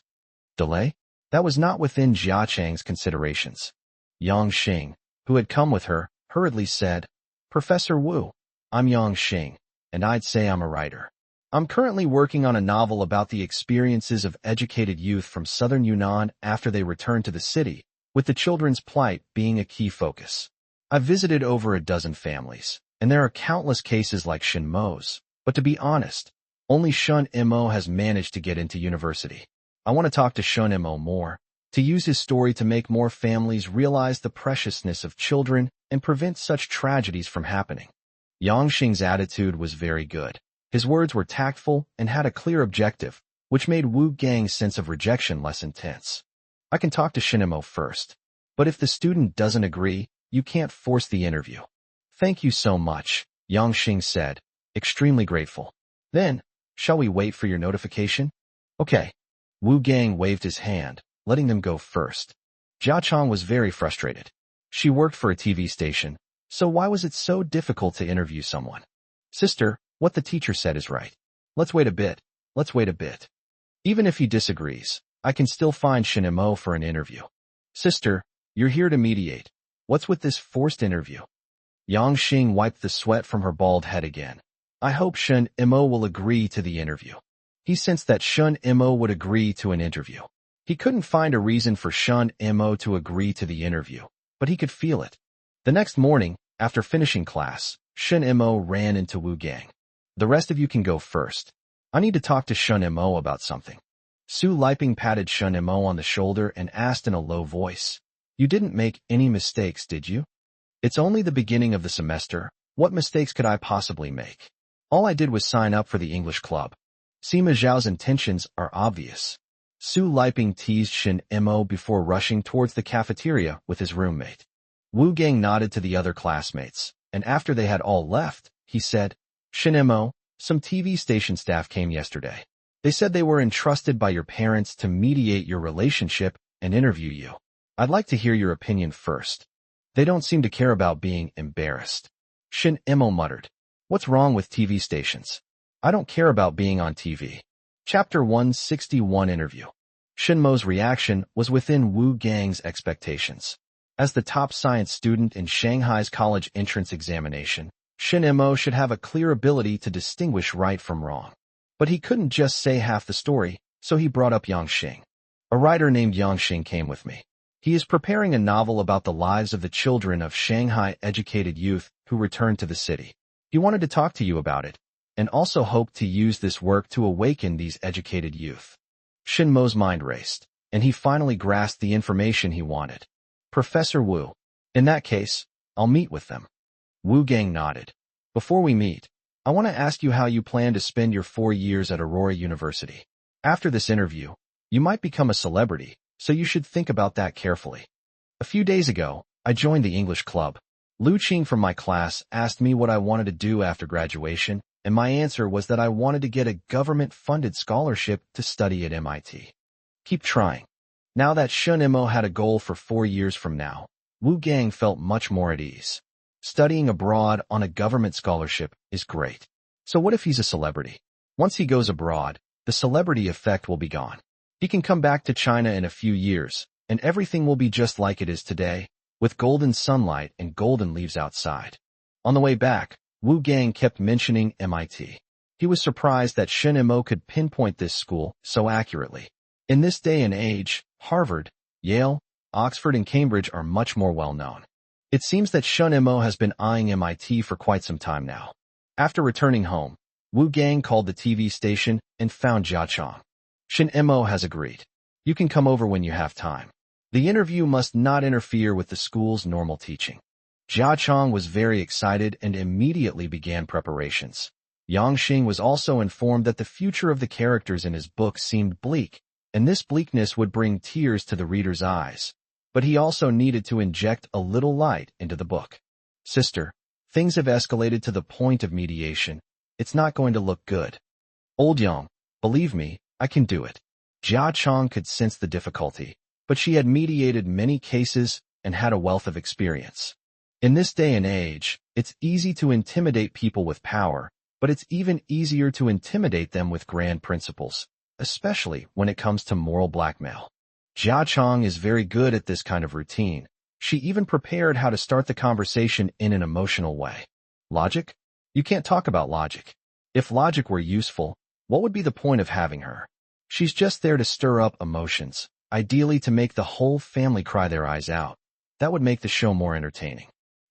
Delay? That was not within Jia Chang's considerations. Yang Xing, who had come with her, hurriedly said, Professor Wu, I'm Yang Xing, and I'd say I'm a writer. I'm currently working on a novel about the experiences of educated youth from southern Yunnan after they return to the city, with the children's plight being a key focus. I've visited over a dozen families, and there are countless cases like Shin Mo's, but to be honest, only Shun Mo has managed to get into university. I want to talk to Shun Mo more, to use his story to make more families realize the preciousness of children and prevent such tragedies from happening. Yang Xing's attitude was very good. His words were tactful and had a clear objective, which made Wu Gang's sense of rejection less intense. I can talk to Shin Mo first, But if the student doesn't agree, you can't force the interview. Thank you so much, Yang Xing said, extremely grateful. Then, shall we wait for your notification? Okay. Wu Gang waved his hand, letting them go first. Jia Chong was very frustrated. She worked for a TV station, so why was it so difficult to interview someone? Sister, what the teacher said is right. Let's wait a bit. Let's wait a bit. Even if he disagrees, I can still find Shin Mo for an interview. Sister, you're here to mediate. What's with this forced interview? Yang Xing wiped the sweat from her bald head again. I hope Shin Mo will agree to the interview. He sensed that Shin Mo would agree to an interview. He couldn't find a reason for Shin Mo to agree to the interview, but he could feel it. The next morning, after finishing class, Shin Mo ran into Wu Gang. The rest of you can go first. I need to talk to Shin Mo about something. Su Liping patted Shin Mo on the shoulder and asked in a low voice, You didn't make any mistakes, did you? It's only the beginning of the semester. What mistakes could I possibly make? All I did was sign up for the English club. Sima Zhao's intentions are obvious. Su Liping teased Shin Mo before rushing towards the cafeteria with his roommate. Wu Gang nodded to the other classmates, and after they had all left, he said, Shin Mo, some TV station staff came yesterday. They said they were entrusted by your parents to mediate your relationship and interview you. I'd like to hear your opinion first. They don't seem to care about being embarrassed. Shin Mo muttered, What's wrong with TV stations? I don't care about being on TV. Chapter 161 Interview. Shin Mo's reaction was within Wu Gang's expectations. As the top science student in Shanghai's college entrance examination, Shin Mo should have a clear ability to distinguish right from wrong. But he couldn't just say half the story, so he brought up Yang Xing. A writer named Yang Xing came with me. He is preparing a novel about the lives of the children of Shanghai educated youth who returned to the city. He wanted to talk to you about it, and also hoped to use this work to awaken these educated youth. Shin Mo's mind raced, and he finally grasped the information he wanted. Professor Wu. In that case, I'll meet with them. Wu Gang nodded. Before we meet, I want to ask you how you plan to spend your 4 years at Aurora University. After this interview, you might become a celebrity, so you should think about that carefully. A few days ago, I joined the English club. Lu Qing from my class asked me what I wanted to do after graduation, and my answer was that I wanted to get a government-funded scholarship to study at MIT. Keep trying. Now that Shin Mo had a goal for 4 years from now, Wu Gang felt much more at ease. Studying abroad on a government scholarship is great. So what if he's a celebrity? Once he goes abroad, the celebrity effect will be gone. He can come back to China in a few years, and everything will be just like it is today, with golden sunlight and golden leaves outside. On the way back, Wu Gang kept mentioning MIT. He was surprised that Shin Mo could pinpoint this school so accurately. In this day and age, Harvard, Yale, Oxford, and Cambridge are much more well-known. It seems that Shin Mo has been eyeing MIT for quite some time now. After returning home, Wu Gang called the TV station and found Jia Chong. Shin Mo has agreed. You can come over when you have time. The interview must not interfere with the school's normal teaching. Jia Chong was very excited and immediately began preparations. Yang Xing was also informed that the future of the characters in his book seemed bleak, and this bleakness would bring tears to the reader's eyes. But he also needed to inject a little light into the book. Sister, things have escalated to the point of mediation. It's not going to look good. Old Yang, believe me, I can do it. Jia Chong could sense the difficulty, but she had mediated many cases and had a wealth of experience. In this day and age, it's easy to intimidate people with power, but it's even easier to intimidate them with grand principles, especially when it comes to moral blackmail. Jia Chong is very good at this kind of routine. She even prepared how to start the conversation in an emotional way. Logic? You can't talk about logic. If logic were useful, what would be the point of having her? She's just there to stir up emotions, ideally to make the whole family cry their eyes out. That would make the show more entertaining.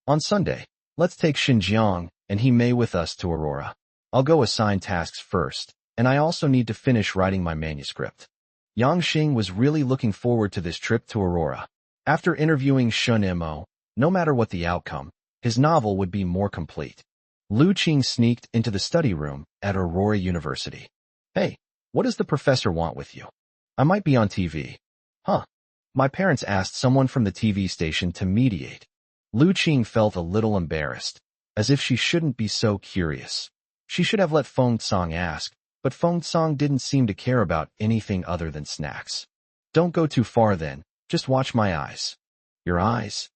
On Sunday, let's take Xinjiang and he Mei with us to Aurora. I'll go assign tasks first, and I also need to finish writing my manuscript. Yang Xing was really looking forward to this trip to Aurora. After interviewing Shin Mo, no matter what the outcome, his novel would be more complete. Lu Qing sneaked into the study room at Aurora University. Hey, what does the professor want with you? I might be on TV. Huh. My parents asked someone from the TV station to mediate. Lu Qing felt a little embarrassed, as if she shouldn't be so curious. She should have let Feng Song ask, but Feng Song didn't seem to care about anything other than snacks. Don't go too far then, just watch my eyes. Your eyes?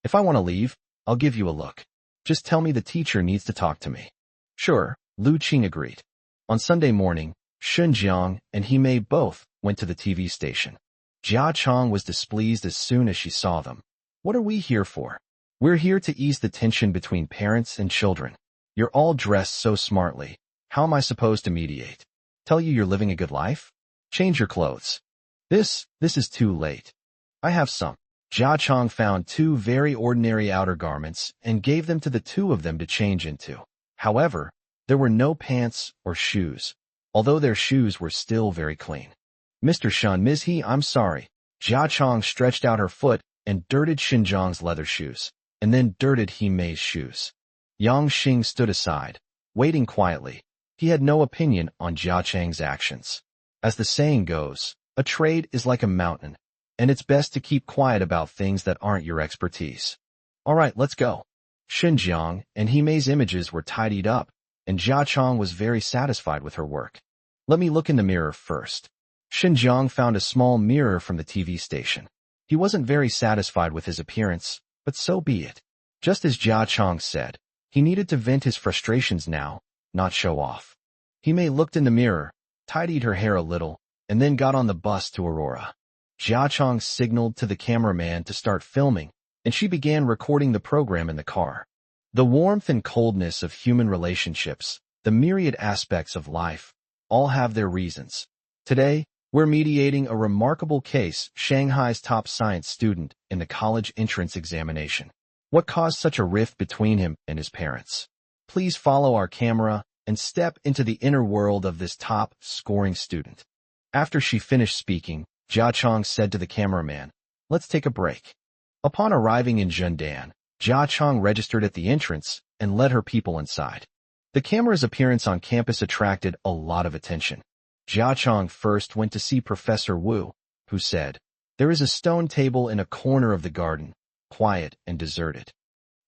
If I want to leave, I'll give you a look. Just tell me the teacher needs to talk to me. Sure, Lu Qing agreed. On Sunday morning, Shun Jiang and He Mei both went to the TV station. Jia Chong was displeased as soon as she saw them. What are we here for? We're here to ease the tension between parents and children. You're all dressed so smartly. How am I supposed to mediate? Tell you you're living a good life? Change your clothes. This is too late. I have some. Jia Chong found two very ordinary outer garments and gave them to the two of them to change into. However, there were no pants or shoes, although their shoes were still very clean. Mr. Shun, Ms. He, I'm sorry. Jia Chong stretched out her foot and dirted Xinjiang's leather shoes, and then dirted He Mei's shoes. Yang Xing stood aside, waiting quietly. He had no opinion on Jia Chang's actions. As the saying goes, a trade is like a mountain, and it's best to keep quiet about things that aren't your expertise. All right, let's go. Xinjiang and He Mei's images were tidied up, and Jia Chong was very satisfied with her work. Let me look in the mirror first. Xinjiang found a small mirror from the TV station. He wasn't very satisfied with his appearance, but so be it. Just as Jia Chong said, he needed to vent his frustrations now, not show off. He Mei looked in the mirror, tidied her hair a little, and then got on the bus to Aurora. Jia Chong signaled to the cameraman to start filming, and she began recording the program in the car. The warmth and coldness of human relationships, the myriad aspects of life, all have their reasons. Today, we're mediating a remarkable case, Shanghai's top science student in the college entrance examination. What caused such a rift between him and his parents? Please follow our camera and step into the inner world of this top-scoring student. After she finished speaking, Jia Chong said to the cameraman, "Let's take a break." Upon arriving in Zhendan, Jia Chong registered at the entrance and led her people inside. The camera's appearance on campus attracted a lot of attention. Jia Chong first went to see Professor Wu, who said, "There is a stone table in a corner of the garden, quiet and deserted."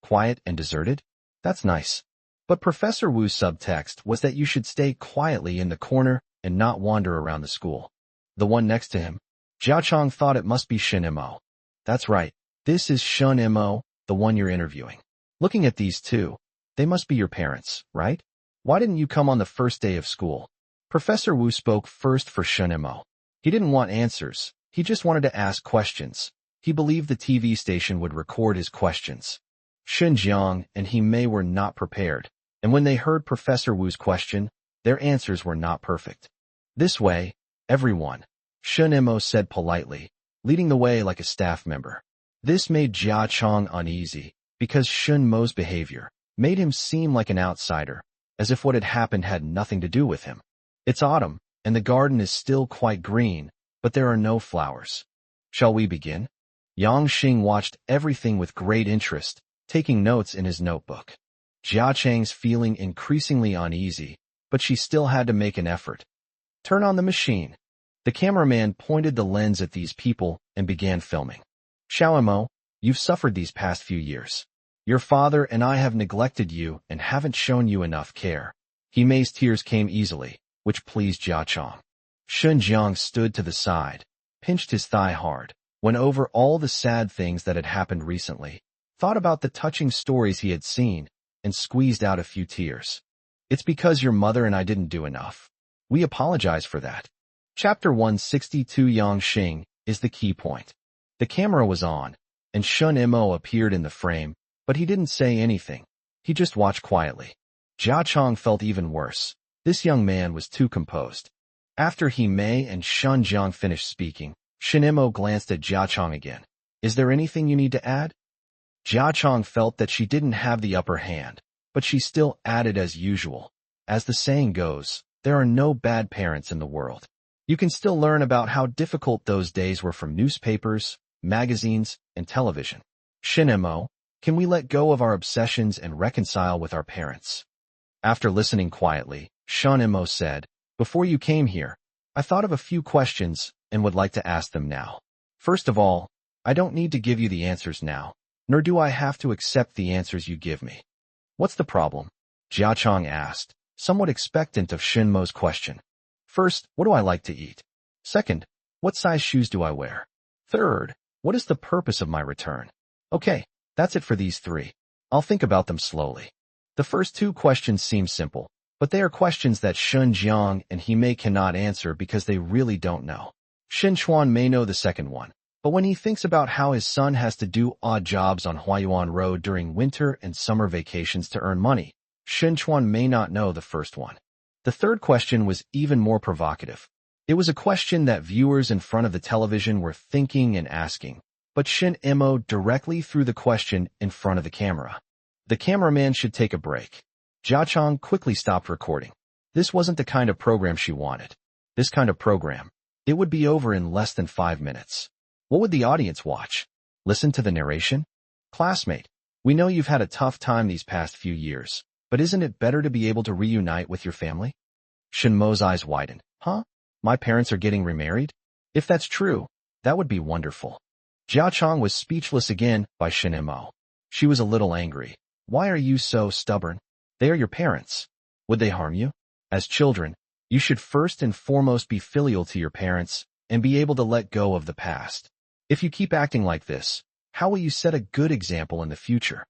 Quiet and deserted? That's nice. But Professor Wu's subtext was that you should stay quietly in the corner and not wander around the school. The one next to him, Jia Chong thought it must be Shin Mo. That's right, this is Shun Mo, the one you're interviewing. Looking at these two, they must be your parents, right? Why didn't you come on the first day of school? Professor Wu spoke first for Shun Mo. He didn't want answers, he just wanted to ask questions. He believed the TV station would record his questions. Xinjiang and He Mei were not prepared, and when they heard Professor Wu's question, their answers were not perfect. This way, everyone, Shun Mo said politely, leading the way like a staff member. This made Jia Chong uneasy, because Shun Mo's behavior made him seem like an outsider, as if what had happened had nothing to do with him. It's autumn, and the garden is still quite green, but there are no flowers. Shall we begin? Yang Xing watched everything with great interest, taking notes in his notebook. Jia Chang's feeling increasingly uneasy, but she still had to make an effort. Turn on the machine. The cameraman pointed the lens at these people and began filming. Xiaomo, you've suffered these past few years. Your father and I have neglected you and haven't shown you enough care. He Mei's tears came easily, which pleased Jia Chong. Xinjiang stood to the side, pinched his thigh hard, went over all the sad things that had happened recently, thought about the touching stories he had seen, and squeezed out a few tears. It's because your mother and I didn't do enough. We apologize for that. Chapter 162 Yang Xing is the key point. The camera was on, and Shun Mo appeared in the frame, but he didn't say anything. He just watched quietly. Jia Chong felt even worse. This young man was too composed. After He Mei and Shun Jiang finished speaking, Shun Mo glanced at Jia Chong again. Is there anything you need to add? Jia Chong felt that she didn't have the upper hand, but she still added as usual. As the saying goes, there are no bad parents in the world. You can still learn about how difficult those days were from newspapers, magazines, and television. Shun Mo, can we let go of our obsessions and reconcile with our parents? After listening quietly, Shun Mo said, before you came here, I thought of a few questions and would like to ask them now. First of all, I don't need to give you the answers now, nor do I have to accept the answers you give me. What's the problem? Jiachong asked, somewhat expectant of Shinmo's question. First, what do I like to eat? Second, what size shoes do I wear? Third, what is the purpose of my return? Okay, that's it for these three. I'll think about them slowly. The first two questions seem simple, but they are questions that Shun Jiang and Hime cannot answer because they really don't know. Shin Chuan may know the second one, but when he thinks about how his son has to do odd jobs on Huayuan Road during winter and summer vacations to earn money, Shin Chuan may not know the first one. The third question was even more provocative. It was a question that viewers in front of the television were thinking and asking, but Shin Mo directly threw the question in front of the camera. The cameraman should take a break. Jiachong quickly stopped recording. This wasn't the kind of program she wanted. This kind of program, it would be over in less than 5 minutes. What would the audience watch? Listen to the narration? Classmate, we know you've had a tough time these past few years, but isn't it better to be able to reunite with your family? Shinmo's eyes widened. Huh? My parents are getting remarried? If that's true, that would be wonderful. Jiachong was speechless again by Shinmo. She was a little angry. Why are you so stubborn? They are your parents. Would they harm you? As children, you should first and foremost be filial to your parents and be able to let go of the past. If you keep acting like this, how will you set a good example in the future?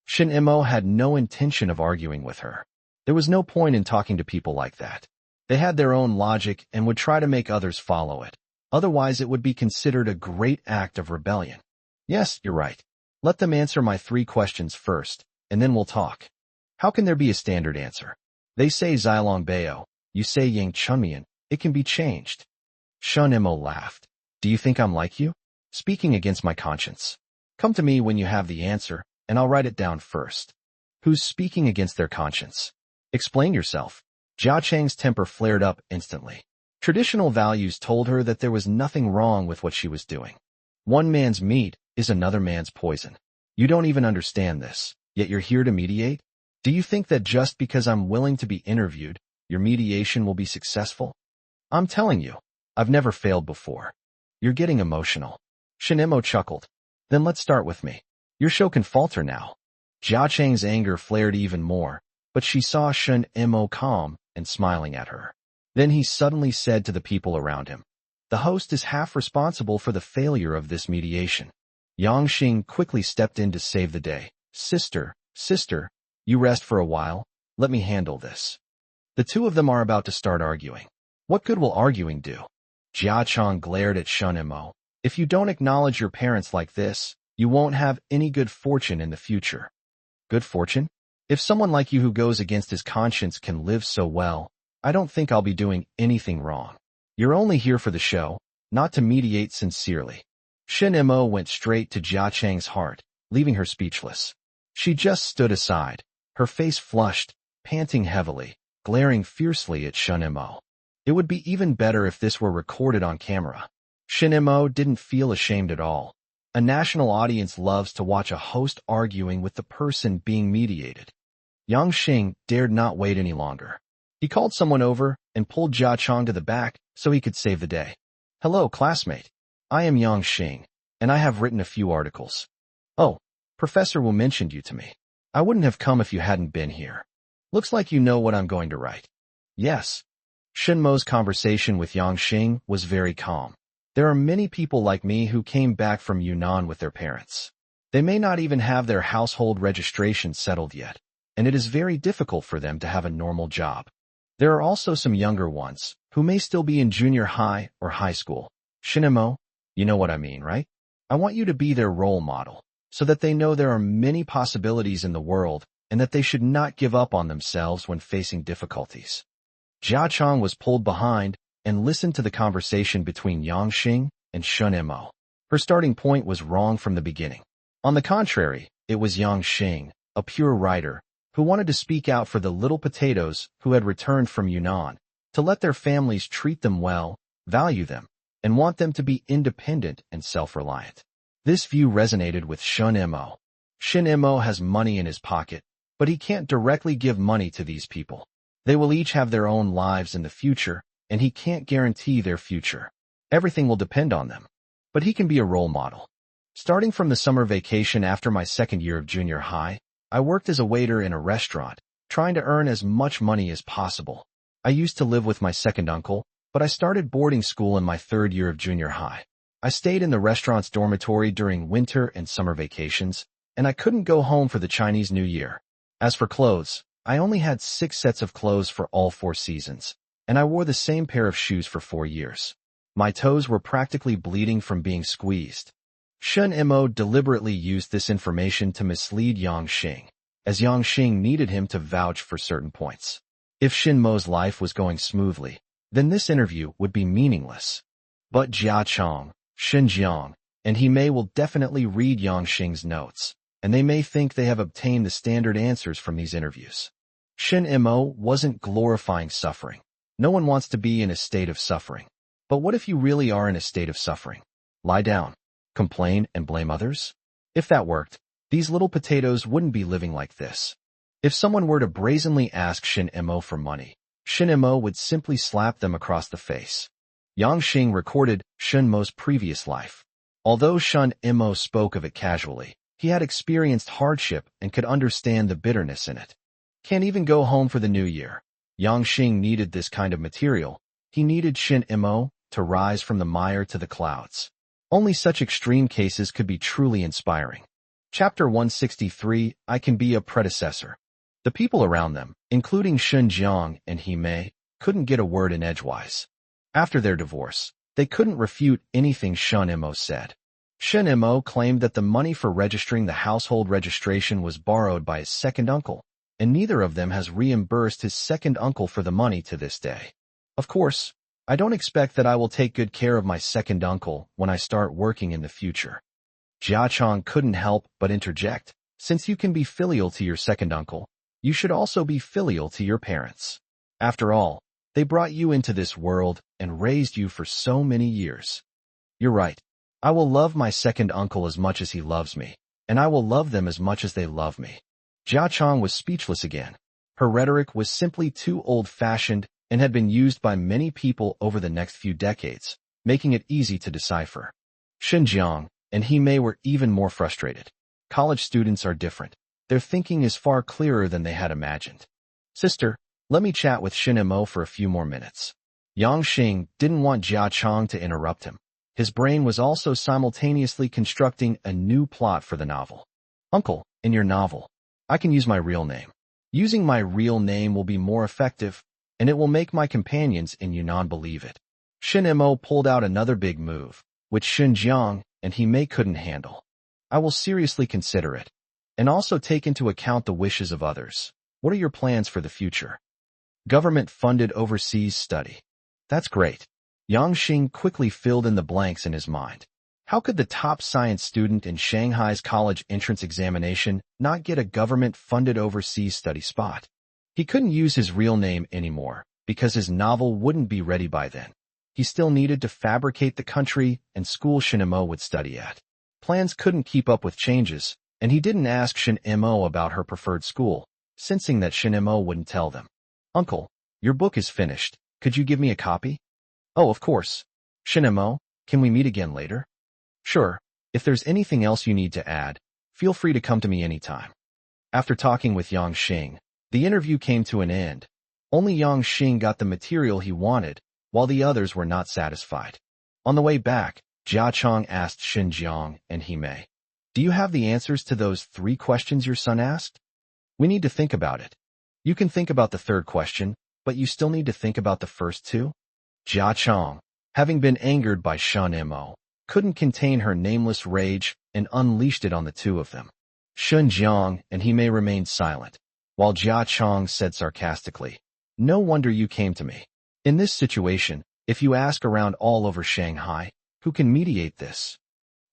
Shinmo had no intention of arguing with her. There was no point in talking to people like that. They had their own logic and would try to make others follow it. Otherwise, it would be considered a great act of rebellion. Yes, you're right. Let them answer my 3 questions first, and then we'll talk. How can there be a standard answer? They say Zilong Bao, you say Yang Chunmian, it can be changed. Shinmo laughed. Do you think I'm like you? Speaking against my conscience. Come to me when you have the answer, and I'll write it down first. Who's speaking against their conscience? Explain yourself. Jia Chang's temper flared up instantly. Traditional values told her that there was nothing wrong with what she was doing. One man's meat is another man's poison. You don't even understand this, yet you're here to mediate? Do you think that just because I'm willing to be interviewed, your mediation will be successful? I'm telling you, I've never failed before. You're getting emotional. Shinmo chuckled. Then let's start with me. Your show can falter now. Jia Chang's anger flared even more, but she saw Shinmo calm and smiling at her. Then he suddenly said to the people around him, the host is half responsible for the failure of this mediation. Yang Xing quickly stepped in to save the day. Sister, you rest for a while. Let me handle this. The two of them are about to start arguing. What good will arguing do? Jia Chang glared at Shinmo. If you don't acknowledge your parents like this, you won't have any good fortune in the future. Good fortune? If someone like you who goes against his conscience can live so well, I don't think I'll be doing anything wrong. You're only here for the show, not to mediate sincerely. Shinmo went straight to Jia Chang's heart, leaving her speechless. She just stood aside, her face flushed, panting heavily, glaring fiercely at Shinmo. It would be even better if this were recorded on camera. Shinmo didn't feel ashamed at all. A national audience loves to watch a host arguing with the person being mediated. Yang Xing dared not wait any longer. He called someone over and pulled Jia Chang to the back so he could save the day. Hello, classmate. I am Yang Xing, and I have written a few articles. Oh, Professor Wu mentioned you to me. I wouldn't have come if you hadn't been here. Looks like you know what I'm going to write. Yes. Shinmo's conversation with Yang Xing was very calm. There are many people like me who came back from Yunnan with their parents. They may not even have their household registration settled yet, and it is very difficult for them to have a normal job. There are also some younger ones who may still be in junior high or high school. Shinmo, you know what I mean, right? I want you to be their role model, so that they know there are many possibilities in the world and that they should not give up on themselves when facing difficulties. Jia Chang was pulled behind and listened to the conversation between Yang Xing and Shinmo. Her starting point was wrong from the beginning. On the contrary, it was Yang Xing, a pure writer, who wanted to speak out for the little potatoes who had returned from Yunnan, to let their families treat them well, value them, and want them to be independent and self-reliant. This view resonated with Shinmo. Shinmo has money in his pocket, but he can't directly give money to these people. They will each have their own lives in the future, and he can't guarantee their future. Everything will depend on them. but he can be a role model. Starting from the summer vacation after my second year of junior high, I worked as a waiter in a restaurant, trying to earn as much money as possible. I used to live with my second uncle, but I started boarding school in my third year of junior high. I stayed in the restaurant's dormitory during winter and summer vacations, and I couldn't go home for the Chinese New Year. As for clothes, I only had 6 sets of clothes for all 4 seasons, and I wore the same pair of shoes for 4 years. My toes were practically bleeding from being squeezed. Shen Mo deliberately used this information to mislead Yang Xing, as Yang Xing needed him to vouch for certain points. If Shin Mo's life was going smoothly, then this interview would be meaningless. But Jia Chong, Shin Jiang, and He Mei will definitely read Yang Xing's notes, and they may think they have obtained the standard answers from these interviews. Shin Mo wasn't glorifying suffering. No one wants to be in a state of suffering. But what if you really are in a state of suffering? Lie down, complain, and blame others? If that worked, these little potatoes wouldn't be living like this. If someone were to brazenly ask Shin Mo for money, Shin Mo would simply slap them across the face. Yang Xing recorded Shin Mo's previous life. Although Shin Mo spoke of it casually, he had experienced hardship and could understand the bitterness in it. Can't even go home for the new year. Yang Xing needed this kind of material. He needed Shin Mo to rise from the mire to the clouds. Only such extreme cases could be truly inspiring. Chapter 163, I Can Be a Predecessor. The people around them, including Shen Jiang and He Mei, couldn't get a word in edgewise. After their divorce, they couldn't refute anything Shen Mo said. Shen Mo claimed that the money for registering the household registration was borrowed by his second uncle, and neither of them has reimbursed his second uncle for the money to this day. Of course, I don't expect that I will take good care of my second uncle when I start working in the future. Jia Chong couldn't help but interject. Since you can be filial to your second uncle, you should also be filial to your parents. After all, they brought you into this world and raised you for so many years. You're right. I will love my second uncle as much as he loves me, and I will love them as much as they love me. Jia Chong was speechless again. Her rhetoric was simply too old-fashioned and had been used by many people over the next few decades, making it easy to decipher. Shin Jiang and He Mei were even more frustrated. College students are different. Their thinking is far clearer than they had imagined. Sister, let me chat with Shin Mo for a few more minutes. Yang Xing didn't want Jia Chong to interrupt him. His brain was also simultaneously constructing a new plot for the novel. Uncle, in your novel, I can use my real name. Using my real name will be more effective, and it will make my companions in Yunnan believe it. Shin Mo pulled out another big move, which Shin Jiang and He Mei couldn't handle. I will seriously consider it, and also take into account the wishes of others. What are your plans for the future? Government-funded overseas study. That's great. Yang Xing quickly filled in the blanks in his mind. How could the top science student in Shanghai's college entrance examination not get a government-funded overseas study spot? He couldn't use his real name anymore, because his novel wouldn't be ready by then. He still needed to fabricate the country and school Shin Mo would study at. Plans couldn't keep up with changes, and he didn't ask Shin Mo about her preferred school, sensing that Shin Mo wouldn't tell them. Uncle, your book is finished. Could you give me a copy? Oh, of course. Shin Mo, can we meet again later? Sure. If there's anything else you need to add, feel free to come to me anytime. After talking with Yang Xing, the interview came to an end. Only Yang Xing got the material he wanted, while the others were not satisfied. On the way back, Jia Chong asked Shin Jiang and He Mei, do you have the answers to those 3 questions your son asked? We need to think about it. You can think about the 3rd question, but you still need to think about the first 2. Jia Chong, having been angered by Shen Mo, couldn't contain her nameless rage and unleashed it on the 2 of them. Shin Jiang and He Mei remained silent, while Jia Chong said sarcastically, no wonder you came to me. In this situation, if you ask around all over Shanghai, who can mediate this?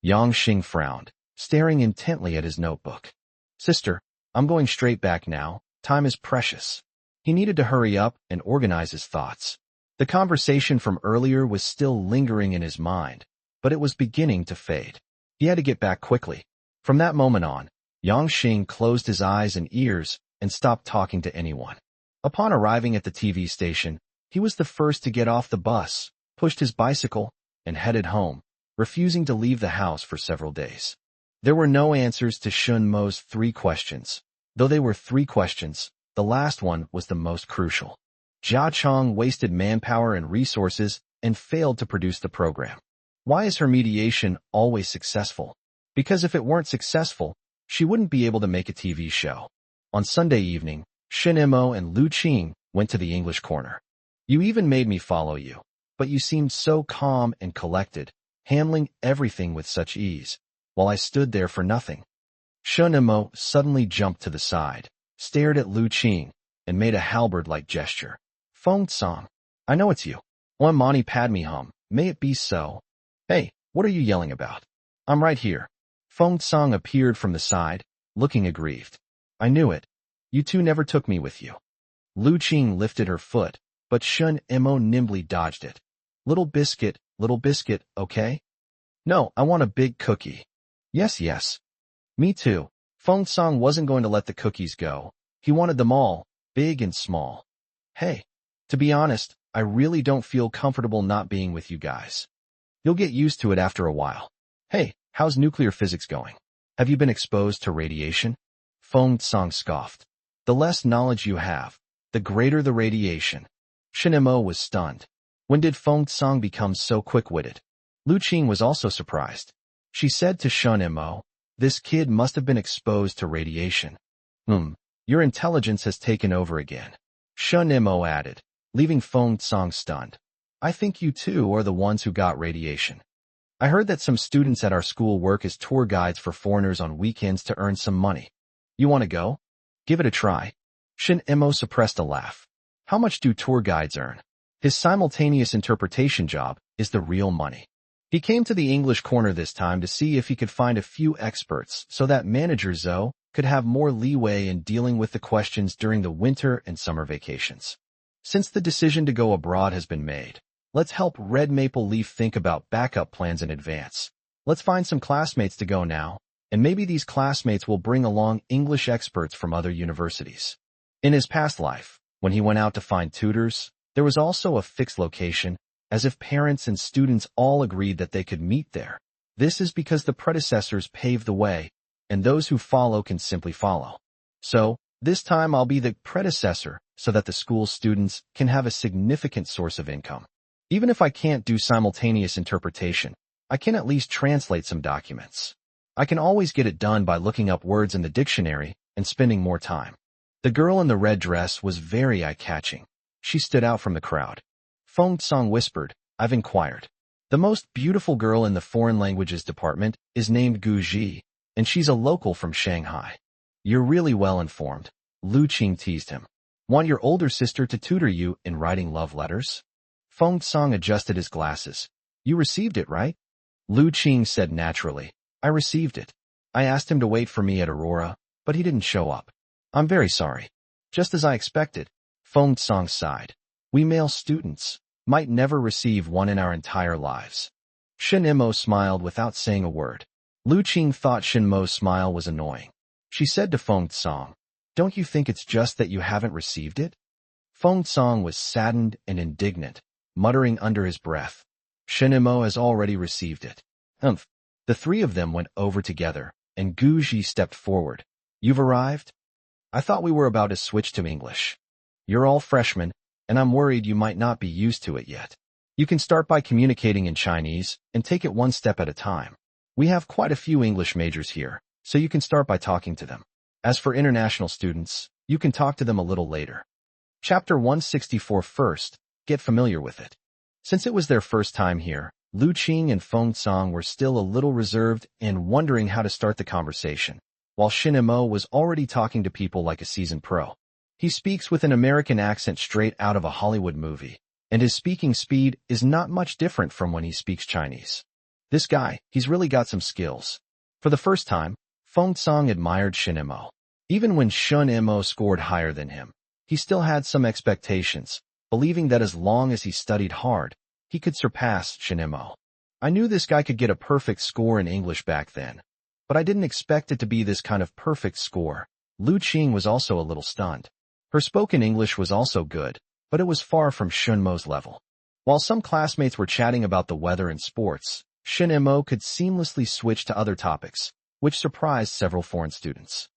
Yang Xing frowned, staring intently at his notebook. Sister, I'm going straight back now. Time is precious. He needed to hurry up and organize his thoughts. The conversation from earlier was still lingering in his mind, but it was beginning to fade. He had to get back quickly. From that moment on, Yang Xing closed his eyes and ears and stopped talking to anyone. Upon arriving at the TV station, he was the first to get off the bus, pushed his bicycle, and headed home, refusing to leave the house for several days. There were no answers to Shun Mo's 3 questions. Though they were 3 questions, the last one was the most crucial. Jia Chong wasted manpower and resources and failed to produce the program. Why is her mediation always successful? Because if it weren't successful, she wouldn't be able to make a TV show. On Sunday evening, Shin Mo and Lu Qing went to the English corner. You even made me follow you, but you seemed so calm and collected, handling everything with such ease, while I stood there for nothing. Shin Mo suddenly jumped to the side, stared at Lu Qing, and made a halberd-like gesture. Feng Song, I know it's you. One Mani Padme Hum, may it be so. Hey, what are you yelling about? I'm right here. Feng Song appeared from the side, looking aggrieved. I knew it. You two never took me with you. Lu Qing lifted her foot, but Shun Mo nimbly dodged it. Little biscuit, okay? No, I want a big cookie. Yes. Me too. Feng Song wasn't going to let the cookies go. He wanted them all, big and small. Hey, to be honest, I really don't feel comfortable not being with you guys. You'll get used to it after a while. Hey, how's nuclear physics going? Have you been exposed to radiation? Feng Song scoffed. The less knowledge you have, the greater the radiation. Shin Mo was stunned. When did Feng Song become so quick-witted? Lu Qing was also surprised. She said to Shin Mo, this kid must have been exposed to radiation. Your intelligence has taken over again. Shin Mo added, leaving Feng Song stunned. I think you two are the ones who got radiation. I heard that some students at our school work as tour guides for foreigners on weekends to earn some money. You want to go? Give it a try. Shin Mo suppressed a laugh. How much do tour guides earn? His simultaneous interpretation job is the real money. He came to the English corner this time to see if he could find a few experts so that manager Zhou could have more leeway in dealing with the questions during the winter and summer vacations. Since the decision to go abroad has been made, let's help Red Maple Leaf think about backup plans in advance. Let's find some classmates to go now, and maybe these classmates will bring along English experts from other universities. In his past life, when he went out to find tutors, there was also a fixed location, as if parents and students all agreed that they could meet there. This is because the predecessors paved the way, and those who follow can simply follow. So, this time I'll be the predecessor so that the school's students can have a significant source of income. Even if I can't do simultaneous interpretation, I can at least translate some documents. I can always get it done by looking up words in the dictionary and spending more time. The girl in the red dress was very eye-catching. She stood out from the crowd. Feng Song whispered, I've inquired. The most beautiful girl in the foreign languages department is named Gu Ji, and she's a local from Shanghai. You're really well informed. Lu Qing teased him. Want your older sister to tutor you in writing love letters? Feng Song adjusted his glasses. You received it, right? Lu Qing said naturally. I received it. I asked him to wait for me at Aurora, but he didn't show up. I'm very sorry. Just as I expected. Feng Song sighed. We male students might never receive one in our entire lives. Shin Mo smiled without saying a word. Lu Qing thought Shin Mo's smile was annoying. She said to Feng Song, don't you think it's just that you haven't received it? Feng Song was saddened and indignant, muttering under his breath. Shin Mo has already received it. Humph. The 3 of them went over together, and Gu Ji stepped forward. You've arrived? I thought we were about to switch to English. You're all freshmen, and I'm worried you might not be used to it yet. You can start by communicating in Chinese and take it one step at a time. We have quite a few English majors here, so you can start by talking to them. As for international students, you can talk to them a little later. Chapter 164 First, get familiar with it. Since it was their first time here, Lu Qing and Feng Song were still a little reserved and wondering how to start the conversation, while Shin Mo was already talking to people like a seasoned pro. He speaks with an American accent straight out of a Hollywood movie, and his speaking speed is not much different from when he speaks Chinese. This guy, he's really got some skills. For the first time, Feng Song admired Shin Mo. Even when Shun Mo scored higher than him, he still had some expectations, believing that as long as he studied hard, he could surpass Shin Mo. I knew this guy could get a perfect score in English back then, but I didn't expect it to be this kind of perfect score. Lu Qing was also a little stunned. Her spoken English was also good, but it was far from Shun Mo's level. While some classmates were chatting about the weather and sports, Shin Mo could seamlessly switch to other topics, which surprised several foreign students.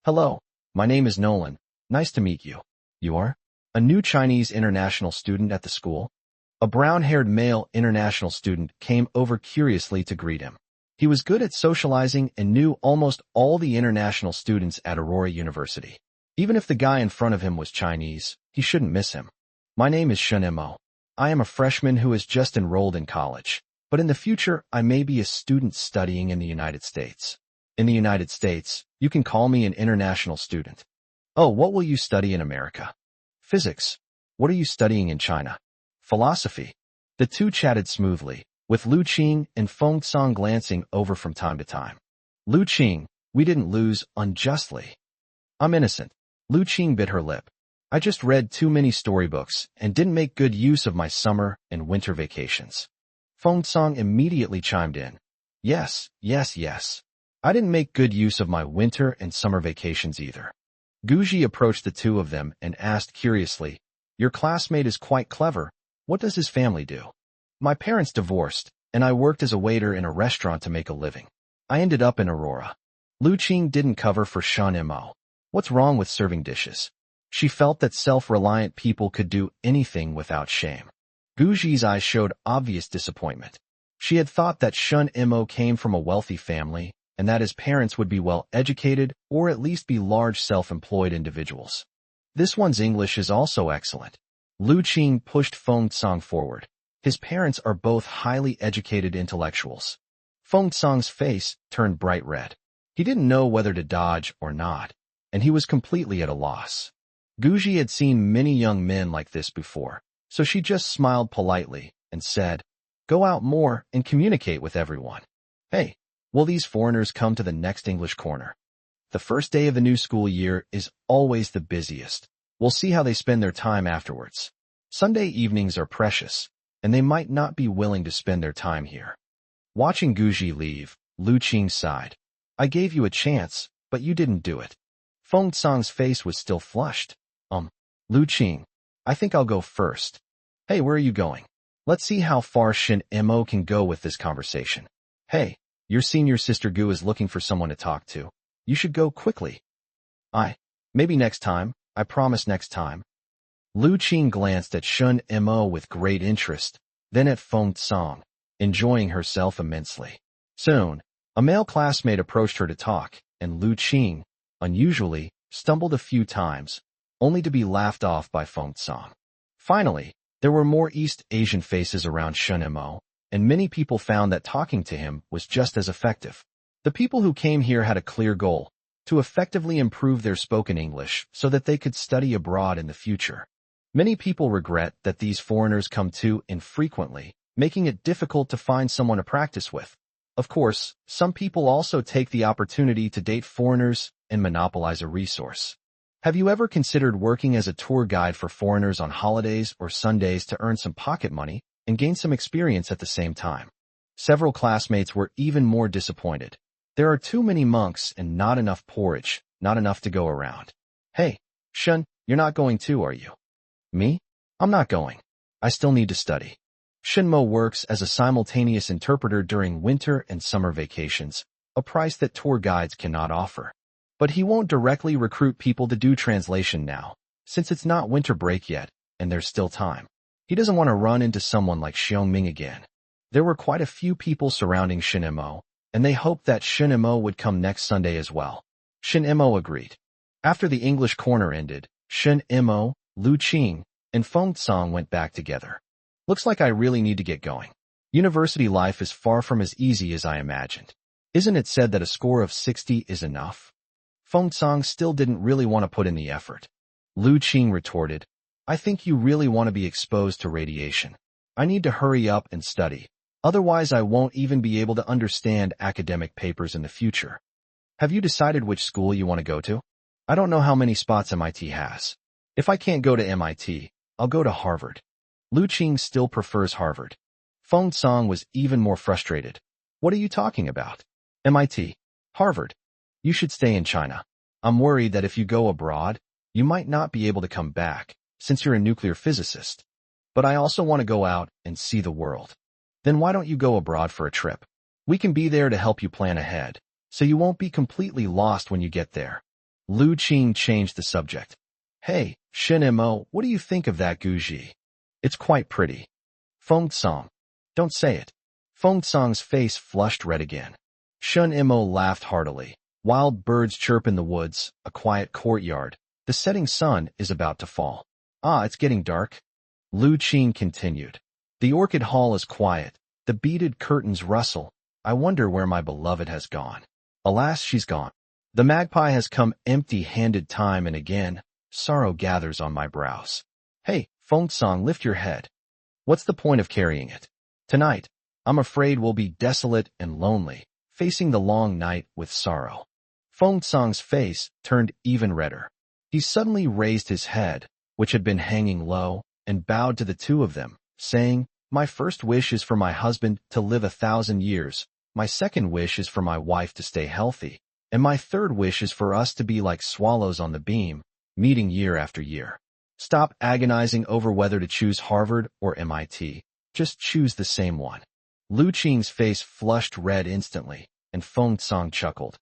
Hello, my name is Nolan. Nice to meet you. You are? A new Chinese international student at the school? A brown-haired male international student came over curiously to greet him. He was good at socializing and knew almost all the international students at Aurora University. Even if the guy in front of him was Chinese, he shouldn't miss him. My name is Shin Mo. I am a freshman who has just enrolled in college, but in the future I may be a student studying in the United States. In the United States, you can call me an international student. Oh, what will you study in America? Physics. What are you studying in China? Philosophy. The two chatted smoothly, with Lu Qing and Feng Song glancing over from time to time. Lu Qing, we didn't lose unjustly. I'm innocent. Lu Qing bit her lip. I just read too many storybooks and didn't make good use of my summer and winter vacations. Feng Song immediately chimed in. Yes. I didn't make good use of my winter and summer vacations either. Guji approached the two of them and asked curiously, Your classmate is quite clever. What does his family do? My parents divorced, and I worked as a waiter in a restaurant to make a living. I ended up in Aurora. Lu Qing didn't cover for Shin Mo. What's wrong with serving dishes? She felt that self-reliant people could do anything without shame. Guji's eyes showed obvious disappointment. She had thought that Shin Mo came from a wealthy family, and that his parents would be well-educated or at least be large self-employed individuals. This one's English is also excellent. Lu Qing pushed Feng Song forward. His parents are both highly educated intellectuals. Feng Song's face turned bright red. He didn't know whether to dodge or not, and he was completely at a loss. Guji had seen many young men like this before, so she just smiled politely and said, Go out more and communicate with everyone. Hey, will these foreigners come to the next English corner? The first day of the new school year is always the busiest. We'll see how they spend their time afterwards. Sunday evenings are precious, and they might not be willing to spend their time here. Watching Guji leave, Lu Qing sighed. I gave you a chance, but you didn't do it. Feng Song's face was still flushed. Lu Qing, I think I'll go first. Hey, where are you going? Let's see how far Shin Mo can go with this conversation. Hey, your senior sister Gu is looking for someone to talk to. You should go quickly. Maybe next time. I promise next time. Lu Qing glanced at Shin Mo with great interest, then at Feng Song, enjoying herself immensely. Soon, a male classmate approached her to talk, and Lu Qing, unusually, stumbled a few times, only to be laughed off by Feng Song. Finally, there were more East Asian faces around Shin Mo, and many people found that talking to him was just as effective. The people who came here had a clear goal, to effectively improve their spoken English so that they could study abroad in the future. Many people regret that these foreigners come too infrequently, making it difficult to find someone to practice with. Of course, some people also take the opportunity to date foreigners and monopolize a resource. Have you ever considered working as a tour guide for foreigners on holidays or Sundays to earn some pocket money and gain some experience at the same time? Several classmates were even more disappointed. There are too many monks and not enough porridge, not enough to go around. Hey, Shun, you're not going too, are you? Me? I'm not going. I still need to study. Shinmo works as a simultaneous interpreter during winter and summer vacations, a price that tour guides cannot offer. But he won't directly recruit people to do translation now, since it's not winter break yet, and there's still time. He doesn't want to run into someone like Xiongming again. There were quite a few people surrounding Shin-Mo, and they hoped that Shin-Mo would come next Sunday as well. Shin-Mo agreed. After the English corner ended, Shin-Mo, Lu Qing, and Feng Song went back together. Looks like I really need to get going. University life is far from as easy as I imagined. Isn't it said that a score of 60 is enough? Feng Song still didn't really want to put in the effort. Lu Qing retorted, I think you really want to be exposed to radiation. I need to hurry up and study. Otherwise, I won't even be able to understand academic papers in the future. Have you decided which school you want to go to? I don't know how many spots MIT has. If I can't go to MIT, I'll go to Harvard. Lu Qing still prefers Harvard. Feng Song was even more frustrated. What are you talking about? MIT. Harvard. You should stay in China. I'm worried that if you go abroad, you might not be able to come back, since you're a nuclear physicist. But I also want to go out and see the world. Then why don't you go abroad for a trip? We can be there to help you plan ahead, so you won't be completely lost when you get there. Lu Qing changed the subject. Hey, Shin Mo, what do you think of that Guji? It's quite pretty. Feng Song. Don't say it. Feng Song's face flushed red again. Shun Mo laughed heartily. Wild birds chirp in the woods, a quiet courtyard. The setting sun is about to fall. Ah, it's getting dark. Lu Qing continued. The orchid hall is quiet. The beaded curtains rustle. I wonder where my beloved has gone. Alas, she's gone. The magpie has come empty-handed time and again. Sorrow gathers on my brows. Hey, Feng Song, lift your head. What's the point of carrying it? Tonight, I'm afraid we'll be desolate and lonely, facing the long night with sorrow. Feng Song's face turned even redder. He suddenly raised his head, which had been hanging low, and bowed to the two of them, saying, My first wish is for my husband to live 1,000 years, my second wish is for my wife to stay healthy, and my third wish is for us to be like swallows on the beam, meeting year after year. Stop agonizing over whether to choose Harvard or MIT. Just choose the same one. Lu Qing's face flushed red instantly, and Feng Song chuckled.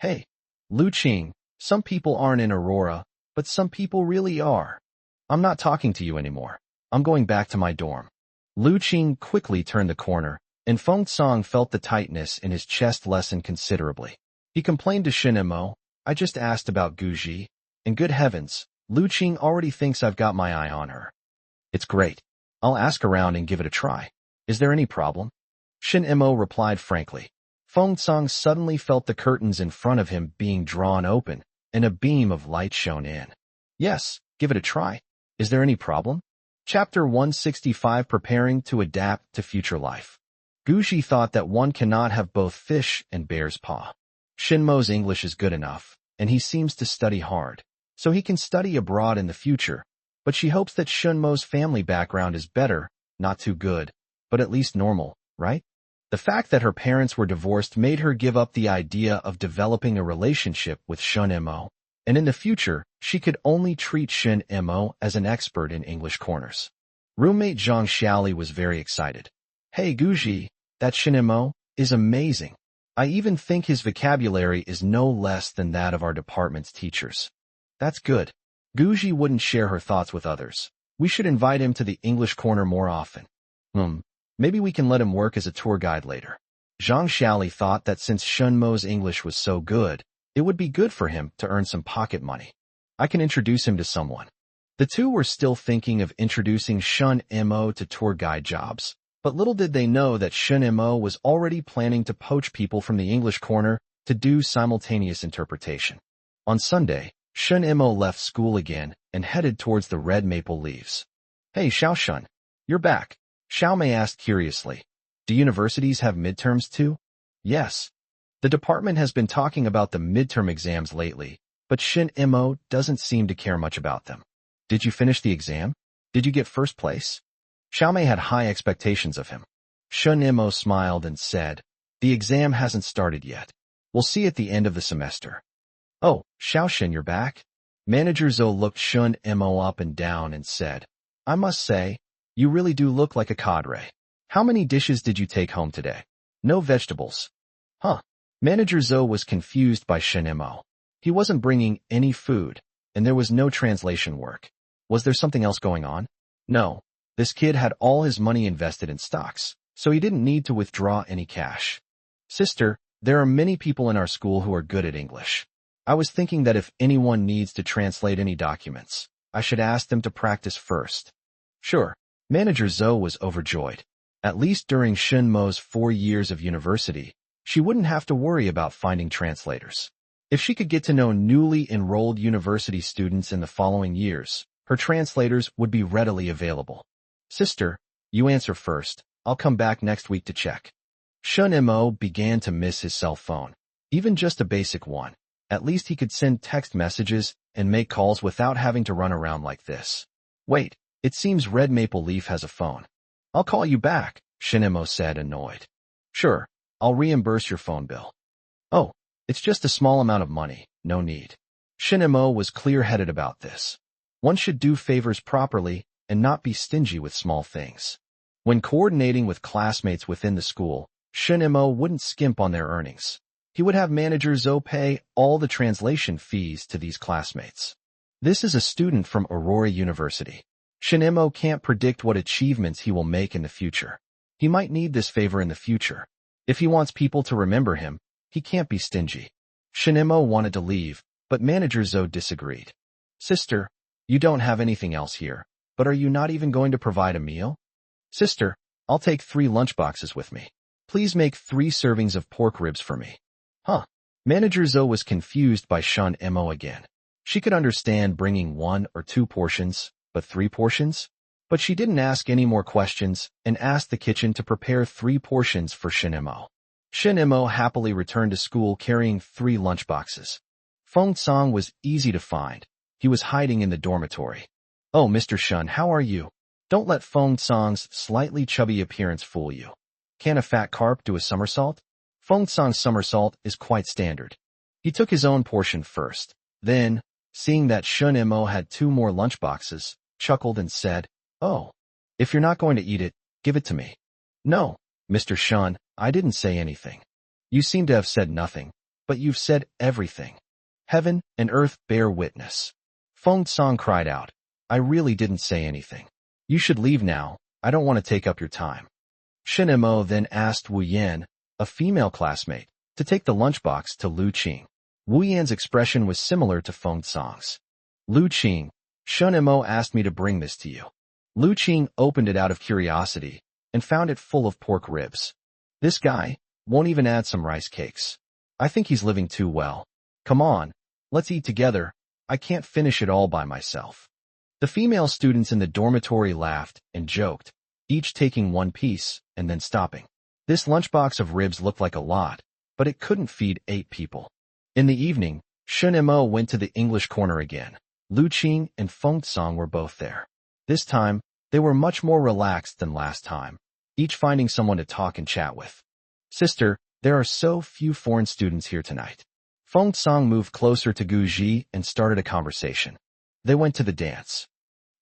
Hey, Lu Qing, some people aren't in Aurora, but some people really are. I'm not talking to you anymore. I'm going back to my dorm. Lu Qing quickly turned the corner, and Feng Song felt the tightness in his chest lessen considerably. He complained to Shin Mo, I just asked about Guji, and good heavens, Lu Qing already thinks I've got my eye on her. It's great. I'll ask around and give it a try. Is there any problem? Shin Mo replied frankly. Feng Song suddenly felt the curtains in front of him being drawn open, and a beam of light shone in. Yes, give it a try. Is there any problem? Chapter 165 Preparing to Adapt to Future Life. Guji thought that one cannot have both fish and bear's paw. Shinmo's English is good enough, and he seems to study hard, so he can study abroad in the future, but she hopes that Shinmo's family background is better, not too good, but at least normal, right? The fact that her parents were divorced made her give up the idea of developing a relationship with Shun Mo, and in the future, she could only treat Shin Mo as an expert in English corners. Roommate Zhang Xiaoli was very excited. Hey Guji, that Shin Mo is amazing. I even think his vocabulary is no less than that of our department's teachers. That's good. Guji wouldn't share her thoughts with others. We should invite him to the English corner more often. Maybe we can let him work as a tour guide later. Zhang Xiaoli thought that since Shun Mo's English was so good, it would be good for him to earn some pocket money. I can introduce him to someone. The two were still thinking of introducing Shun Mo to tour guide jobs, but little did they know that Shun Mo was already planning to poach people from the English corner to do simultaneous interpretation. On Sunday, Shun Mo left school again and headed towards the red maple leaves. Hey Xiao Shun, you're back. Xiao Mei asked curiously. Do universities have midterms too? Yes. The department has been talking about the midterm exams lately, but Shin Mo doesn't seem to care much about them. Did you finish the exam? Did you get first place? Xiao Mei had high expectations of him. Shun Mo smiled and said, The exam hasn't started yet. We'll see at the end of the semester. Oh, Xiaoshin, you're back? Manager Zhou looked Shun Mo up and down and said, I must say, you really do look like a cadre. How many dishes did you take home today? No vegetables. Huh. Manager Zhou was confused by Shin Mo. He wasn't bringing any food, and there was no translation work. Was there something else going on? No. This kid had all his money invested in stocks, so he didn't need to withdraw any cash. Sister, there are many people in our school who are good at English. I was thinking that if anyone needs to translate any documents, I should ask them to practice first. Sure. Manager Zhou was overjoyed. At least during Shin Mo's 4 years of university, she wouldn't have to worry about finding translators. If she could get to know newly enrolled university students in the following years, her translators would be readily available. Sister, you answer first. I'll come back next week to check. Shun Mo began to miss his cell phone, even just a basic one. At least he could send text messages and make calls without having to run around like this. Wait, it seems Red Maple Leaf has a phone. I'll call you back, Shin Mo said, annoyed. Sure, I'll reimburse your phone bill. Oh, it's just a small amount of money, no need. Shin Mo was clear-headed about this. One should do favors properly and not be stingy with small things. When coordinating with classmates within the school, Shin Mo wouldn't skimp on their earnings. He would have Manager Zhou pay all the translation fees to these classmates. This is a student from Aurora University. Shin Mo can't predict what achievements he will make in the future. He might need this favor in the future. If he wants people to remember him, he can't be stingy. Shin Mo wanted to leave, but Manager Zhou disagreed. Sister, you don't have anything else here, but are you not even going to provide a meal? Sister, I'll take 3 lunchboxes with me. Please make 3 servings of pork ribs for me. Huh. Manager Zhou was confused by Shin Mo again. She could understand bringing 1 or 2 portions, but 3 portions? But she didn't ask any more questions and asked the kitchen to prepare 3 portions for Shin Mo. Shin Mo happily returned to school carrying 3 lunchboxes. Feng Song was easy to find. He was hiding in the dormitory. Oh, Mr. Shun, how are you? Don't let Feng Song's slightly chubby appearance fool you. Can a fat carp do a somersault? Feng Song's somersault is quite standard. He took his own portion first. Then, seeing that Shin Mo had 2 more lunchboxes, chuckled and said, Oh, if you're not going to eat it, give it to me. No, Mr. Shun, I didn't say anything. You seem to have said nothing, but you've said everything. Heaven and earth bear witness. Feng Song cried out, I really didn't say anything. You should leave now, I don't want to take up your time. Shin Mo then asked Wu Yan, a female classmate, to take the lunchbox to Lu Qing. Wu Yan's expression was similar to Feng Song's. Lu Qing, Shin Mo asked me to bring this to you. Lu Qing opened it out of curiosity and found it full of pork ribs. This guy won't even add some rice cakes. I think he's living too well. Come on, let's eat together. I can't finish it all by myself. The female students in the dormitory laughed and joked, each taking 1 piece and then stopping. This lunchbox of ribs looked like a lot, but it couldn't feed 8 people. In the evening, Shin Mo went to the English corner again. Lu Qing and Feng Song were both there. This time, they were much more relaxed than last time, each finding someone to talk and chat with. Sister, there are so few foreign students here tonight. Feng Song moved closer to Gu Ji and started a conversation. They went to the dance.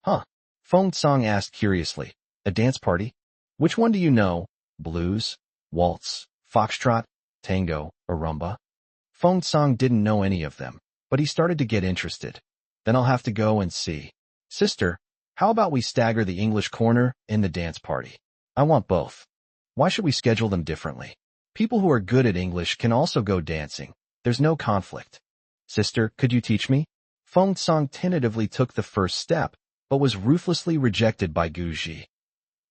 Huh? Feng Song asked curiously. A dance party? Which one do you know? Blues, waltz, foxtrot, tango, or rumba? Feng Song didn't know any of them, but he started to get interested. Then I'll have to go and see. Sister, how about we stagger the English corner and the dance party? I want both. Why should we schedule them differently? People who are good at English can also go dancing. There's no conflict. Sister, could you teach me? Feng Song tentatively took the first step, but was ruthlessly rejected by Gu Ji.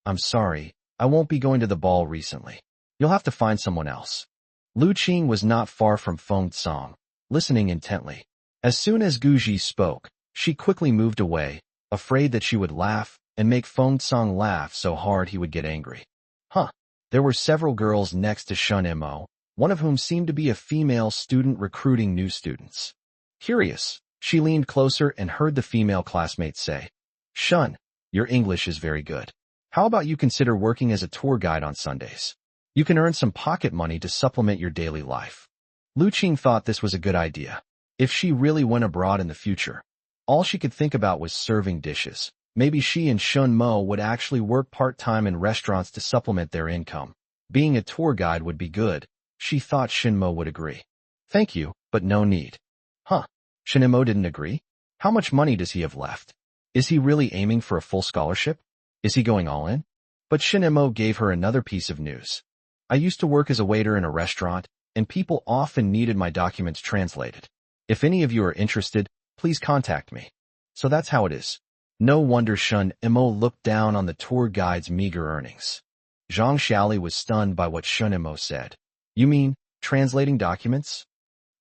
I'm sorry, I won't be going to the ball recently. You'll have to find someone else. Lu Qing was not far from Feng Song, listening intently. As soon as Gu Ji spoke, she quickly moved away, afraid that she would laugh and make Feng Song laugh so hard he would get angry. Huh. There were several girls next to Shin Mo, one of whom seemed to be a female student recruiting new students. Curious, she leaned closer and heard the female classmate say, Shun, your English is very good. How about you consider working as a tour guide on Sundays? You can earn some pocket money to supplement your daily life. Lu Qing thought this was a good idea. If she really went abroad in the future, all she could think about was serving dishes. Maybe she and Shin Mo would actually work part-time in restaurants to supplement their income. Being a tour guide would be good. She thought Shin Mo would agree. Thank you, but no need. Huh? Shin Mo didn't agree? How much money does he have left? Is he really aiming for a full scholarship? Is he going all in? But Shin Mo gave her another piece of news. I used to work as a waiter in a restaurant, and people often needed my documents translated. If any of you are interested, please contact me. So that's how it is. No wonder Shin Mo looked down on the tour guide's meager earnings. Zhang Xiaoli was stunned by what Shin Mo said. You mean, translating documents?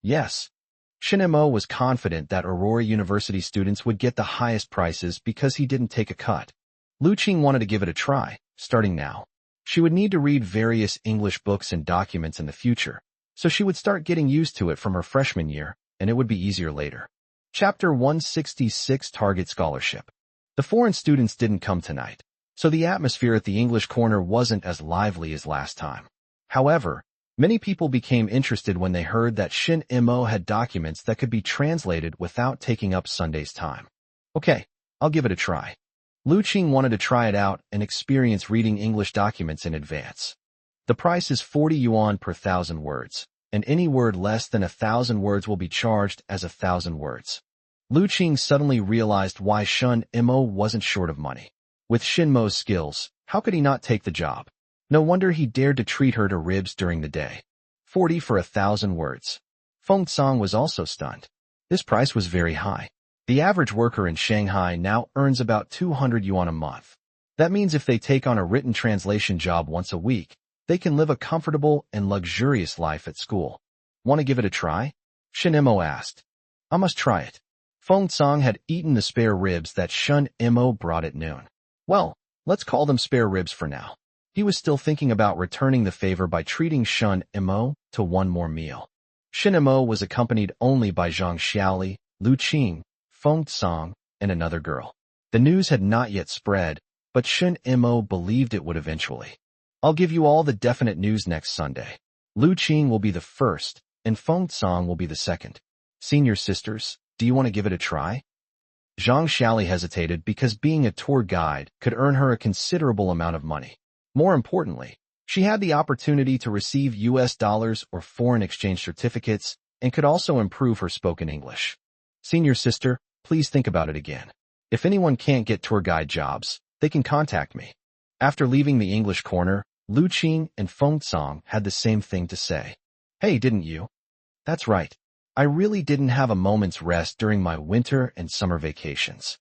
Yes. Shin Mo was confident that Aurora University students would get the highest prices because he didn't take a cut. Lu Qing wanted to give it a try, starting now. She would need to read various English books and documents in the future, so she would start getting used to it from her freshman year, and it would be easier later. Chapter 166 Target Scholarship. The foreign students didn't come tonight, so the atmosphere at the English corner wasn't as lively as last time. However, many people became interested when they heard that Shin Mo had documents that could be translated without taking up Sunday's time. Okay, I'll give it a try. Lu Qing wanted to try it out and experience reading English documents in advance. The price is 40 yuan per 1,000 words, and any word less than 1,000 words will be charged as 1,000 words. Lu Qing suddenly realized why Shen Imo wasn't short of money. With Shinmo's skills, how could he not take the job? No wonder he dared to treat her to ribs during the day. 40 for 1,000 words. Feng Tsang was also stunned. This price was very high. The average worker in Shanghai now earns about 200 yuan a month. That means if they take on a written translation job once a week, they can live a comfortable and luxurious life at school. Want to give it a try? Shen Imo asked. I must try it. Feng Tsang had eaten the spare ribs that Shen Imo brought at noon. Well, let's call them spare ribs for now. He was still thinking about returning the favor by treating Shen Imo to one more meal. Shen Imo was accompanied only by Zhang Xiaoli, Lu Qing, Feng Tsang, and another girl. The news had not yet spread, but Shen Imo believed it would eventually. I'll give you all the definite news next Sunday. Lu Qing will be the first, and Feng Tsang will be the second. Senior sisters, do you want to give it a try? Zhang Xiaoli hesitated because being a tour guide could earn her a considerable amount of money. More importantly, she had the opportunity to receive US dollars or foreign exchange certificates and could also improve her spoken English. Senior sister, please think about it again. If anyone can't get tour guide jobs, they can contact me. After leaving the English corner, Lu Qing and Feng Tsang had the same thing to say. Hey, didn't you? That's right. I really didn't have a moment's rest during my winter and summer vacations.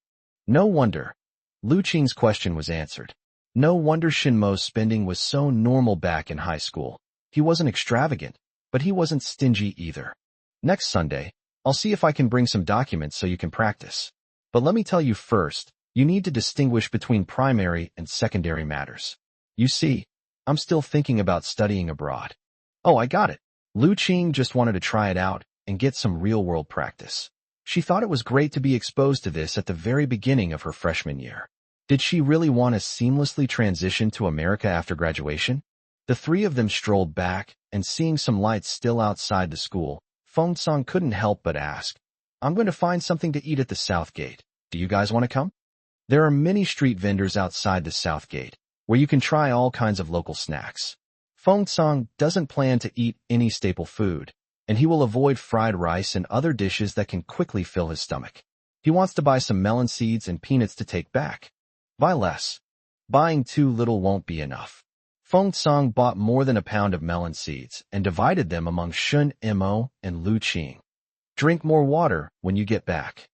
No wonder. Lu Qing's question was answered. No wonder Shinmo's spending was so normal back in high school. He wasn't extravagant, but he wasn't stingy either. Next Sunday, I'll see if I can bring some documents so you can practice. But let me tell you first, you need to distinguish between primary and secondary matters. You see, I'm still thinking about studying abroad. Oh, I got it. Lu Qing just wanted to try it out and get some real-world practice. She thought it was great to be exposed to this at the very beginning of her freshman year. Did she really want to seamlessly transition to America after graduation? The three of them strolled back, and seeing some lights still outside the school, Feng Tsang couldn't help but ask, I'm going to find something to eat at the South Gate. Do you guys want to come? There are many street vendors outside the South Gate, where you can try all kinds of local snacks. Feng Tsang doesn't plan to eat any staple food, and he will avoid fried rice and other dishes that can quickly fill his stomach. He wants to buy some melon seeds and peanuts to take back. Buy less. Buying too little won't be enough. Feng Tsang bought more than a pound of melon seeds and divided them among Shen Imo and Lu Qing. Drink more water when you get back.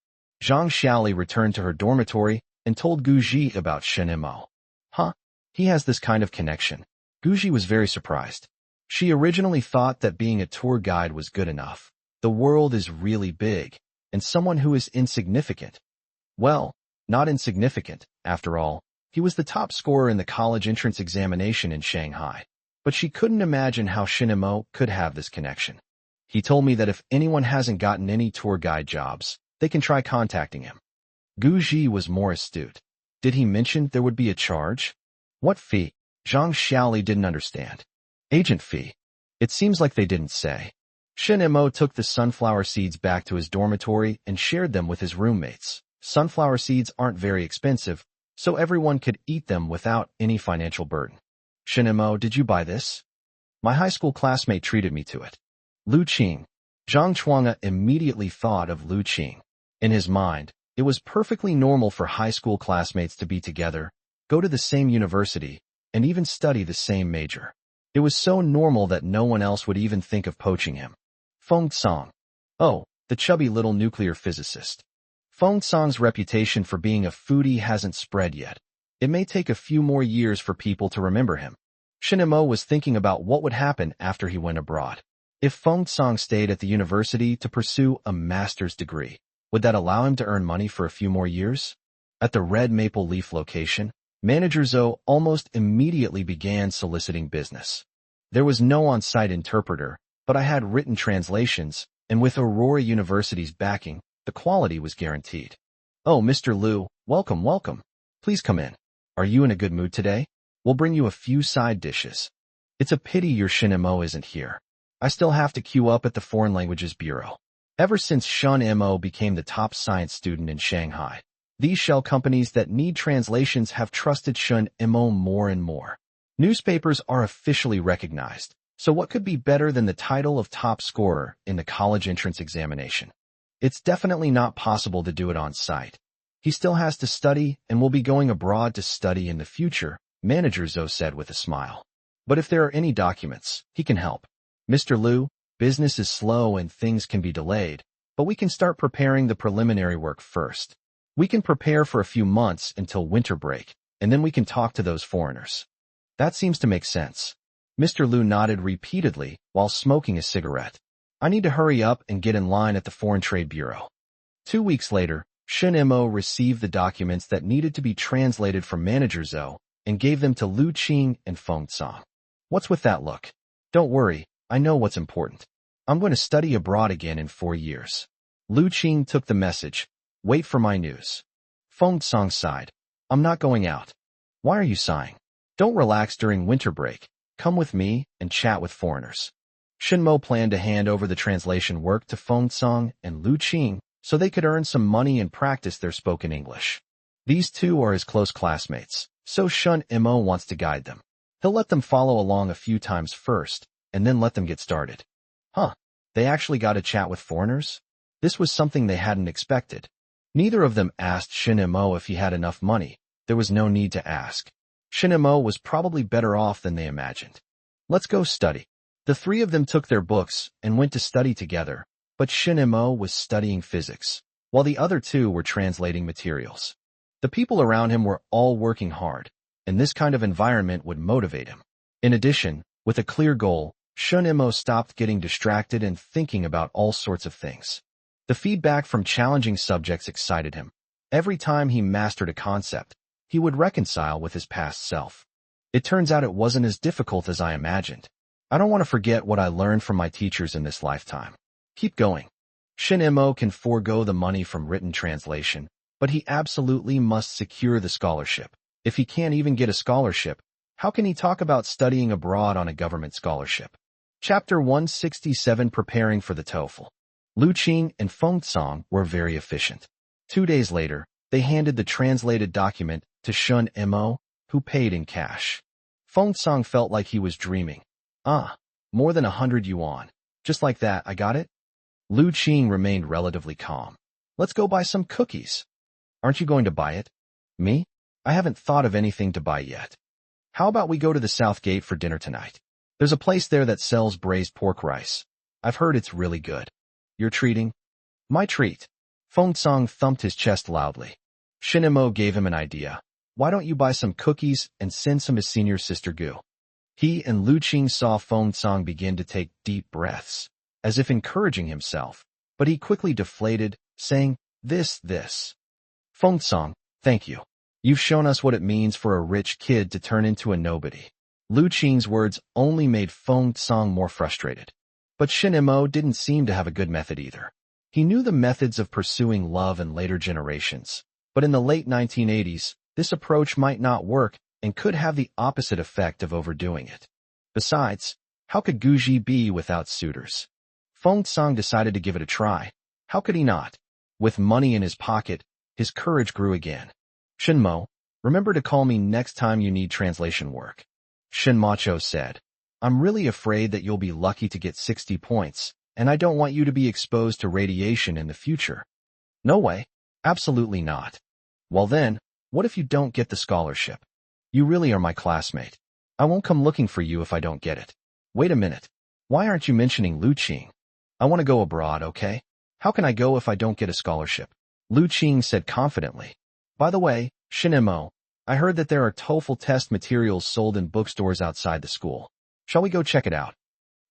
Zhang Xiaoli returned to her dormitory and told Guji about Shen Imo. Huh? He has this kind of connection. Guji was very surprised. She originally thought that being a tour guide was good enough. The world is really big, and someone who is insignificant. Well, not insignificant, after all. He was the top scorer in the college entrance examination in Shanghai. But she couldn't imagine how Shen Imo could have this connection. He told me that if anyone hasn't gotten any tour guide jobs, they can try contacting him. Guji was more astute. Did he mention there would be a charge? What fee? Zhang Xiaoli didn't understand. Agent fee. It seems like they didn't say. Shen Imo took the sunflower seeds back to his dormitory and shared them with his roommates. Sunflower seeds aren't very expensive, so everyone could eat them without any financial burden. Shen Imo, did you buy this? My high school classmate treated me to it. Lu Qing. Zhang Chuanga immediately thought of Lu Qing. In his mind, it was perfectly normal for high school classmates to be together, go to the same university, and even study the same major. It was so normal that no one else would even think of poaching him. Feng Tsang. Oh, the chubby little nuclear physicist. Feng Tsang's reputation for being a foodie hasn't spread yet. It may take a few more years for people to remember him. Shen Imo was thinking about what would happen after he went abroad. If Feng Tsang stayed at the university to pursue a master's degree, would that allow him to earn money for a few more years? At the Red Maple Leaf location, Manager Zhou almost immediately began soliciting business. There was no on-site interpreter, but I had written translations, and with Aurora University's backing, the quality was guaranteed. Oh, Mr. Liu, welcome, welcome. Please come in. Are you in a good mood today? We'll bring you a few side dishes. It's a pity your Shen Imo isn't here. I still have to queue up at the Foreign Languages Bureau. Ever since Shen Imo became the top science student in Shanghai, These shell companies that need translations have trusted Shun Imo more and more. Newspapers are officially recognized, so what could be better than the title of top scorer in the college entrance examination? It's definitely not possible to do it on site. He still has to study and will be going abroad to study in the future, Manager Zhou said with a smile. But if there are any documents, he can help. Mr. Liu, business is slow and things can be delayed, but we can start preparing the preliminary work first. We can prepare for a few months until winter break, and then we can talk to those foreigners. That seems to make sense. Mr. Liu nodded repeatedly while smoking a cigarette. I need to hurry up and get in line at the Foreign Trade Bureau. 2 weeks later, Shun Imo received the documents that needed to be translated from Manager Zhou and gave them to Lu Qing and Feng Cong. What's with that look? Don't worry, I know what's important. I'm going to study abroad again in 4 years. Lu Qing took the message. Wait for my news. Feng Cong sighed. I'm not going out. Why are you sighing? Don't relax during winter break. Come with me and chat with foreigners. Shinmo planned to hand over the translation work to Feng Cong and Lu Qing so they could earn some money and practice their spoken English. These two are his close classmates, so Shun Imo wants to guide them. He'll let them follow along a few times first, and then let them get started. Huh, they actually got to chat with foreigners? This was something they hadn't expected. Neither of them asked Shun Imo if he had enough money. There was no need to ask. Shun Imo was probably better off than they imagined. Let's go study. The three of them took their books and went to study together, but Shun Imo was studying physics, while the other two were translating materials. The people around him were all working hard, and this kind of environment would motivate him. In addition, with a clear goal, Shun Imo stopped getting distracted and thinking about all sorts of things. The feedback from challenging subjects excited him. Every time he mastered a concept, he would reconcile with his past self. It turns out it wasn't as difficult as I imagined. I don't want to forget what I learned from my teachers in this lifetime. Keep going. Shun Imo can forego the money from written translation, but he absolutely must secure the scholarship. If he can't even get a scholarship, how can he talk about studying abroad on a government scholarship? Chapter 167 Preparing for the TOEFL. Lu Qing and Feng Cong were very efficient. 2 days later, they handed the translated document to Shun Imo, who paid in cash. Feng Cong felt like he was dreaming. More than 100 yuan. Just like that, I got it? Lu Qing remained relatively calm. Let's go buy some cookies. Aren't you going to buy it? Me? I haven't thought of anything to buy yet. How about we go to the South Gate for dinner tonight? There's a place there that sells braised pork rice. I've heard it's really good. You're treating? My treat. Feng Cong thumped his chest loudly. Shun Imo gave him an idea. Why don't you buy some cookies and send some to senior sister Gu? He and Lu Qing saw Feng Cong begin to take deep breaths, as if encouraging himself, but he quickly deflated, saying, This. Feng Cong, thank you. You've shown us what it means for a rich kid to turn into a nobody. Lu Qing's words only made Feng Cong more frustrated. But Shun Imo didn't seem to have a good method either. He knew the methods of pursuing love in later generations, but in the late 1980s, this approach might not work and could have the opposite effect of overdoing it. Besides, how could Guji be without suitors? Feng Cong decided to give it a try. How could he not? With money in his pocket, his courage grew again. Shinmo, remember to call me next time you need translation work. Shin Macho said, I'm really afraid that you'll be lucky to get 60 points, and I don't want you to be exposed to radiation in the future. No way. Absolutely not. Well then, what if you don't get the scholarship? You really are my classmate. I won't come looking for you if I don't get it. Wait a minute. Why aren't you mentioning Lu Qing? I want to go abroad, okay? How can I go if I don't get a scholarship? Lu Qing said confidently. By the way, Shun Imo, I heard that there are TOEFL test materials sold in bookstores outside the school. Shall we go check it out?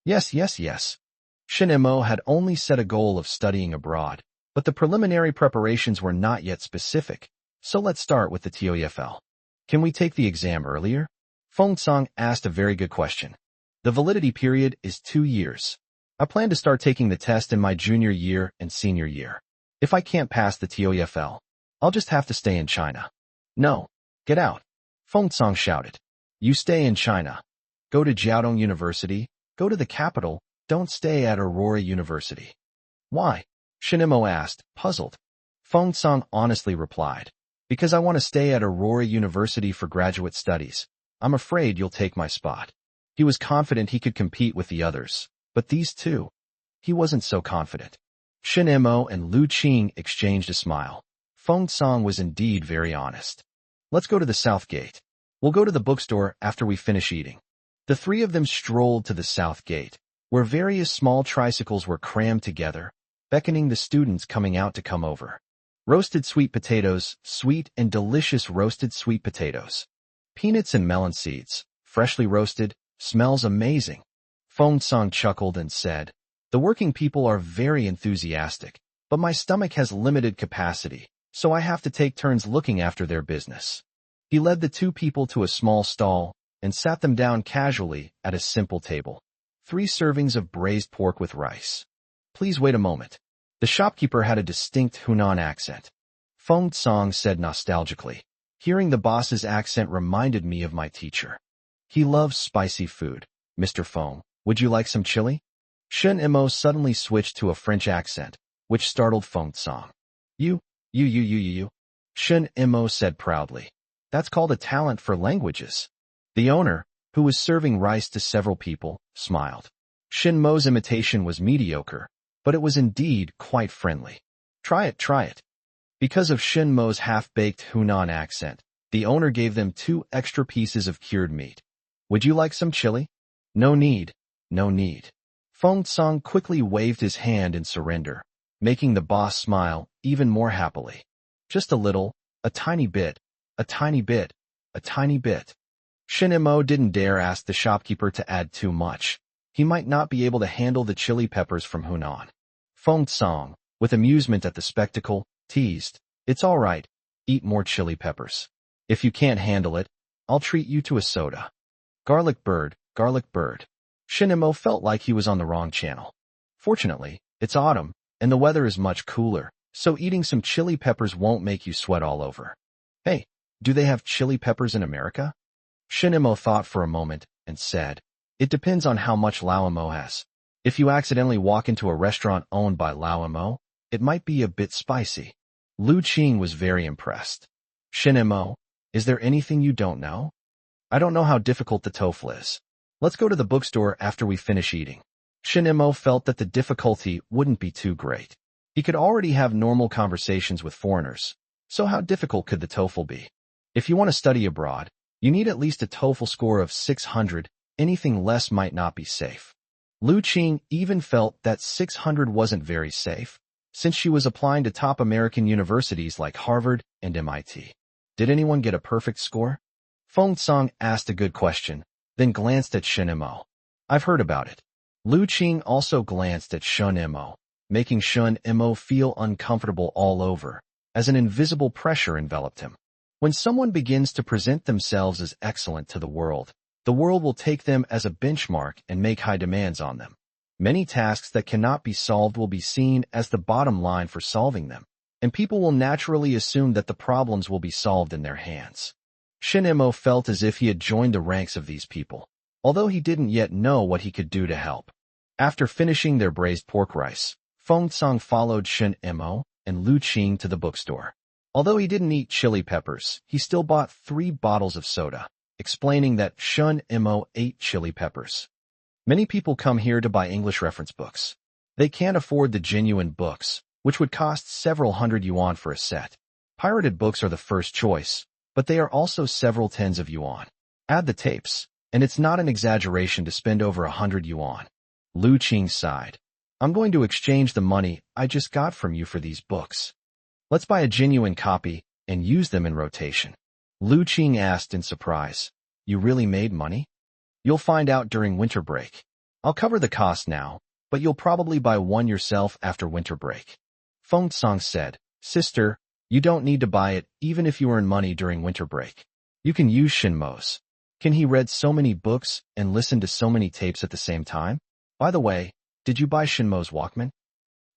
Yes. Shun Imo had only set a goal of studying abroad, but the preliminary preparations were not yet specific, so let's start with the TOEFL. Can we take the exam earlier? Feng Cong asked a very good question. The validity period is 2 years. I plan to start taking the test in my junior year and senior year. If I can't pass the TOEFL, I'll just have to stay in China. No, get out. Feng Cong shouted. You stay in China. Go to Jiaodong University, go to the capital, don't stay at Aurora University. Why? Shun Imo asked, puzzled. Feng Song honestly replied, because I want to stay at Aurora University for graduate studies. I'm afraid you'll take my spot. He was confident he could compete with the others, but these two, he wasn't so confident. Shin Mo and Lu Qing exchanged a smile. Feng Song was indeed very honest. Let's go to the south gate. We'll go to the bookstore after we finish eating. The three of them strolled to the south gate, where various small tricycles were crammed together, beckoning the students coming out to come over. Roasted sweet potatoes, sweet and delicious roasted sweet potatoes. Peanuts and melon seeds, freshly roasted, smells amazing. Feng Song chuckled and said, the working people are very enthusiastic, but my stomach has limited capacity, so I have to take turns looking after their business. He led the two people to a small stall and sat them down casually at a simple table. 3 servings of braised pork with rice. Please wait a moment. The shopkeeper had a distinct Hunan accent. Feng Song said nostalgically. Hearing the boss's accent reminded me of my teacher. He loves spicy food. Mr. Feng, would you like some chili? Shin Mo suddenly switched to a French accent, which startled Feng Song. You. Shin Mo said proudly. That's called a talent for languages. The owner, who was serving rice to several people, smiled. Shin Mo's imitation was mediocre, but it was indeed quite friendly. Try it. Because of Shin Mo's half-baked Hunan accent, the owner gave them 2 extra pieces of cured meat. Would you like some chili? No need. Feng Song quickly waved his hand in surrender, making the boss smile even more happily. Just a little, a tiny bit. Shin Mo didn't dare ask the shopkeeper to add too much. He might not be able to handle the chili peppers from Hunan. Feng Song, with amusement at the spectacle, teased, it's all right, eat more chili peppers. If you can't handle it, I'll treat you to a soda. Garlic bird. Shin Mo felt like he was on the wrong channel. Fortunately, it's autumn, and the weather is much cooler, so eating some chili peppers won't make you sweat all over. Hey, do they have chili peppers in America? Shin Mo thought for a moment and said, it depends on how much Lao Mo has. If you accidentally walk into a restaurant owned by Lao Mo, it might be a bit spicy. Lu Qing was very impressed. Shin Mo, is there anything you don't know? I don't know how difficult the TOEFL is. Let's go to the bookstore after we finish eating. Shin Mo felt that the difficulty wouldn't be too great. He could already have normal conversations with foreigners, so how difficult could the TOEFL be? If you want to study abroad, you need at least a TOEFL score of 600, anything less might not be safe. Lu Qing even felt that 600 wasn't very safe, since she was applying to top American universities like Harvard and MIT. Did anyone get a perfect score? Feng Song asked a good question, then glanced at Shin Mo. I've heard about it. Lu Qing also glanced at Shin Mo, making Shin Mo feel uncomfortable all over, as an invisible pressure enveloped him. When someone begins to present themselves as excellent to the world will take them as a benchmark and make high demands on them. Many tasks that cannot be solved will be seen as the bottom line for solving them, and people will naturally assume that the problems will be solved in their hands. Shin Mo felt as if he had joined the ranks of these people, although he didn't yet know what he could do to help. After finishing their braised pork rice, Feng Song followed Shin Mo and Lu Qing to the bookstore. Although he didn't eat chili peppers, he still bought 3 bottles of soda, explaining that Shin Mo ate chili peppers. Many people come here to buy English reference books. They can't afford the genuine books, which would cost several hundred yuan for a set. Pirated books are the first choice, but they are also several tens of yuan. Add the tapes, and it's not an exaggeration to spend over 100 yuan. Lu Qing sighed. I'm going to exchange the money I just got from you for these books. Let's buy a genuine copy and use them in rotation. Lu Qing asked in surprise. You really made money? You'll find out during winter break. I'll cover the cost now, but you'll probably buy one yourself after winter break. Feng Song said, Sister, you don't need to buy it even if you earn money during winter break. You can use Shin Mo's. Can he read so many books and listen to so many tapes at the same time? By the way, did you buy Shin Mo's Walkman?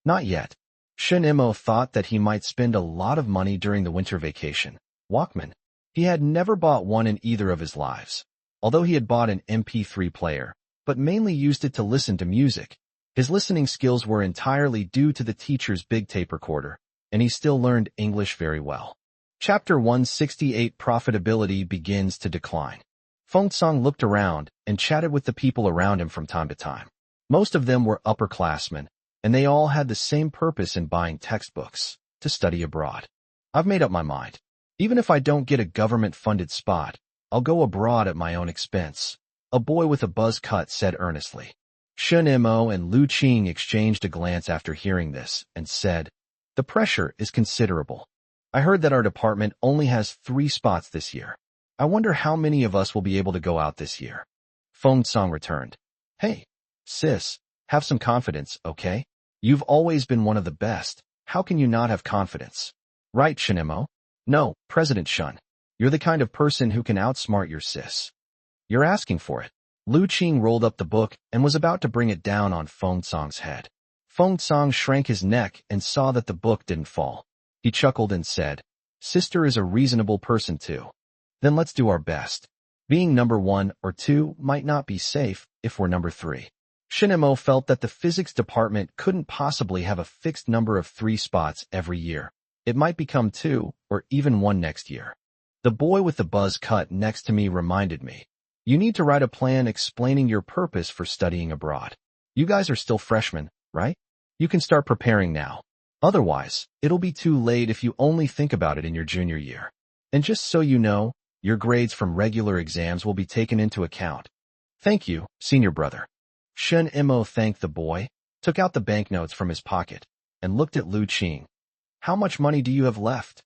Not yet. Shin Mo thought that he might spend a lot of money during the winter vacation. Walkman. He had never bought one in either of his lives. Although he had bought an MP3 player, but mainly used it to listen to music. His listening skills were entirely due to the teacher's big tape recorder, and he still learned English very well. Chapter 168 Profitability begins to decline. Feng Song looked around and chatted with the people around him from time to time. Most of them were upperclassmen, and they all had the same purpose in buying textbooks: to study abroad. I've made up my mind. Even if I don't get a government-funded spot, I'll go abroad at my own expense, a boy with a buzz cut said earnestly. Shen Mo and Lu Qing exchanged a glance after hearing this and said, "The pressure is considerable. I heard that our department only has 3 spots this year. I wonder how many of us will be able to go out this year." Feng Song returned. "Hey, sis, have some confidence, okay? You've always been one of the best. How can you not have confidence? Right, Shen Mo? No, President Shun. You're the kind of person who can outsmart your sis. You're asking for it." Lu Qing rolled up the book and was about to bring it down on Feng Song's head. Feng Song shrank his neck and saw that the book didn't fall. He chuckled and said, "Sister is a reasonable person too. Then let's do our best. Being number 1 or 2 might not be safe if we're number 3. Shen Mo felt that the physics department couldn't possibly have a fixed number of 3 spots every year. It might become 2 or even 1 next year. The boy with the buzz cut next to me reminded me. You need to write a plan explaining your purpose for studying abroad. You guys are still freshmen, right? You can start preparing now. Otherwise, it'll be too late if you only think about it in your junior year. And just so you know, your grades from regular exams will be taken into account. Thank you, senior brother." Shen Mo thanked the boy, took out the banknotes from his pocket, and looked at Lu Qing. "How much money do you have left?"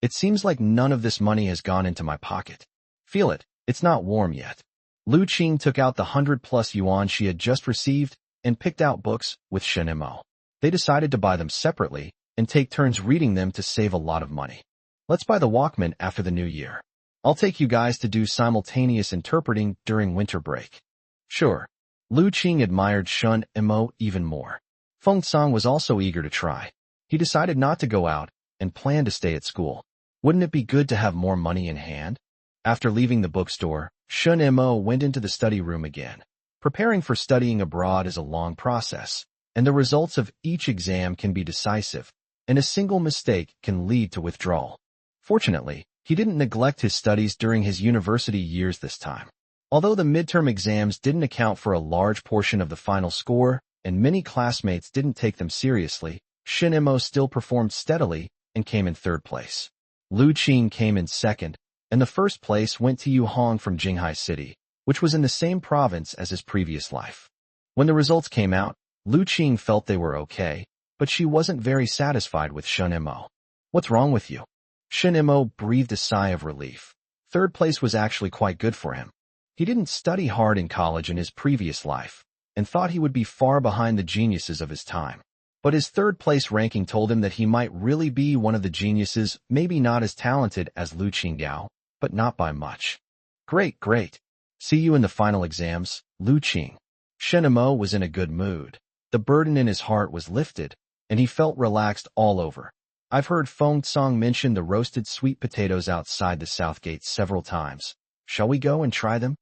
"It seems like none of this money has gone into my pocket." "Feel it. It's not warm yet." Lu Qing took out the 100+ yuan she had just received and picked out books with Shen Mo. They decided to buy them separately and take turns reading them to save a lot of money. "Let's buy the Walkman after the new year. I'll take you guys to do simultaneous interpreting during winter break." "Sure." Lu Qing admired Shen Mo even more. Feng Song was also eager to try. He decided not to go out and planned to stay at school. Wouldn't it be good to have more money in hand? After leaving the bookstore, Shen Mo went into the study room again. Preparing for studying abroad is a long process, and the results of each exam can be decisive, and a single mistake can lead to withdrawal. Fortunately, he didn't neglect his studies during his university years this time. Although the midterm exams didn't account for a large portion of the final score, and many classmates didn't take them seriously, Shen Mo still performed steadily and came in 3rd place. Lu Qing came in 2nd, and the 1st place went to Yu Hong from Jinghai City, which was in the same province as his previous life. When the results came out, Lu Qing felt they were okay, but she wasn't very satisfied with Shen Mo. "What's wrong with you?" Shen Mo breathed a sigh of relief. 3rd place was actually quite good for him. He didn't study hard in college in his previous life, and thought he would be far behind the geniuses of his time. But his 3rd place ranking told him that he might really be one of the geniuses, maybe not as talented as Lu Qinggao, but not by much. Great. See you in the final exams, Lu Qing." Shen Mo was in a good mood. The burden in his heart was lifted, and he felt relaxed all over. "I've heard Feng Song mention the roasted sweet potatoes outside the south gate several times. Shall we go and try them?"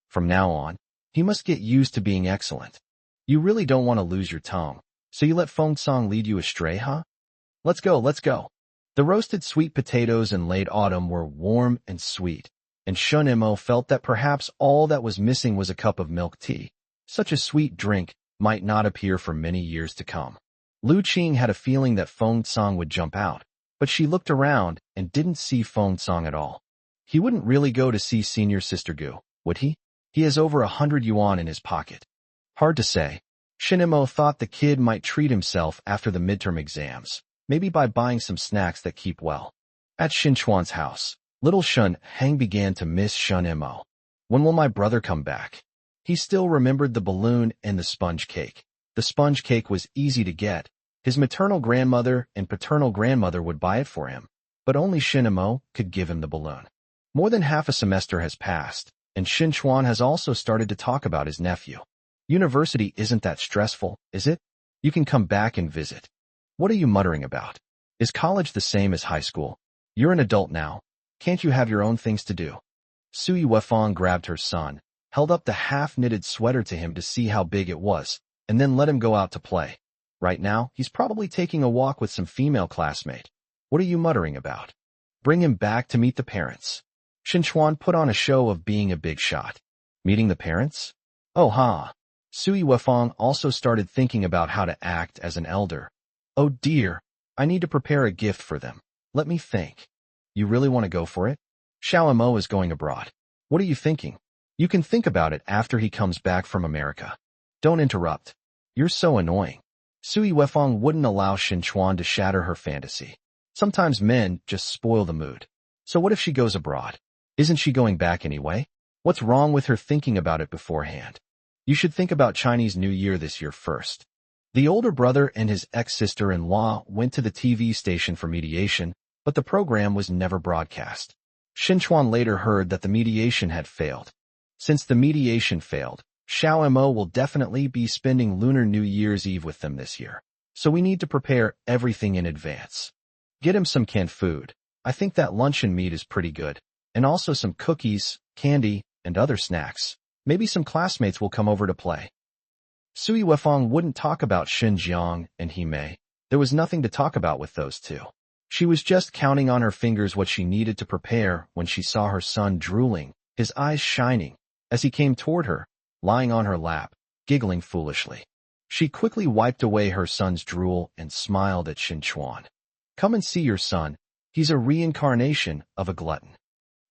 From now on, he must get used to being excellent. You really don't want to lose your tongue, so you let Feng Song lead you astray, huh? Let's go. The roasted sweet potatoes in late autumn were warm and sweet, and Shen Mo felt that perhaps all that was missing was a cup of milk tea. Such a sweet drink might not appear for many years to come. Lu Qing had a feeling that Feng Song would jump out, but she looked around and didn't see Feng Song at all. He wouldn't really go to see senior sister Gu, would he? He has over 100 yuan in his pocket. Hard to say. Shen Mo thought the kid might treat himself after the midterm exams, maybe by buying some snacks that keep well. At Xinchuan's house, little Shun Hang began to miss Shen Mo. "When will my brother come back?" He still remembered the balloon and the sponge cake. The sponge cake was easy to get. His maternal grandmother and paternal grandmother would buy it for him, but only Shen Mo could give him the balloon. More than half a semester has passed, and Xinchuan has also started to talk about his nephew. University isn't that stressful, is it? You can come back and visit. What are you muttering about? Is college the same as high school? You're an adult now. Can't you have your own things to do? Sui Wefang grabbed her son, held up the half-knitted sweater to him to see how big it was, and then let him go out to play. Right now, he's probably taking a walk with some female classmate. What are you muttering about? Bring him back to meet the parents. Shinchuan put on a show of being a big shot. Meeting the parents? Oh ha. Sui Wefang also started thinking about how to act as an elder. Oh dear, I need to prepare a gift for them. Let me think. You really want to go for it? Xiao Mo is going abroad. What are you thinking? You can think about it after he comes back from America. Don't interrupt. You're so annoying. Sui Wefang wouldn't allow Shinchuan to shatter her fantasy. Sometimes men just spoil the mood. So what if she goes abroad? Isn't she going back anyway? What's wrong with her thinking about it beforehand? You should think about Chinese New Year this year first. The older brother and his ex-sister-in-law went to the TV station for mediation, but the program was never broadcast. Shinchuan later heard that the mediation had failed. Since the mediation failed, Xiao Mo will definitely be spending Lunar New Year's Eve with them this year. So we need to prepare everything in advance. Get him some canned food. I think that luncheon meat is pretty good. And also some cookies, candy, and other snacks. Maybe some classmates will come over to play. Sui Wefang wouldn't talk about Xinjiang and Himei. There was nothing to talk about with those two. She was just counting on her fingers what she needed to prepare when she saw her son drooling, his eyes shining, as he came toward her, lying on her lap, giggling foolishly. She quickly wiped away her son's drool and smiled at Shinchuan. Come and see your son. He's a reincarnation of a glutton.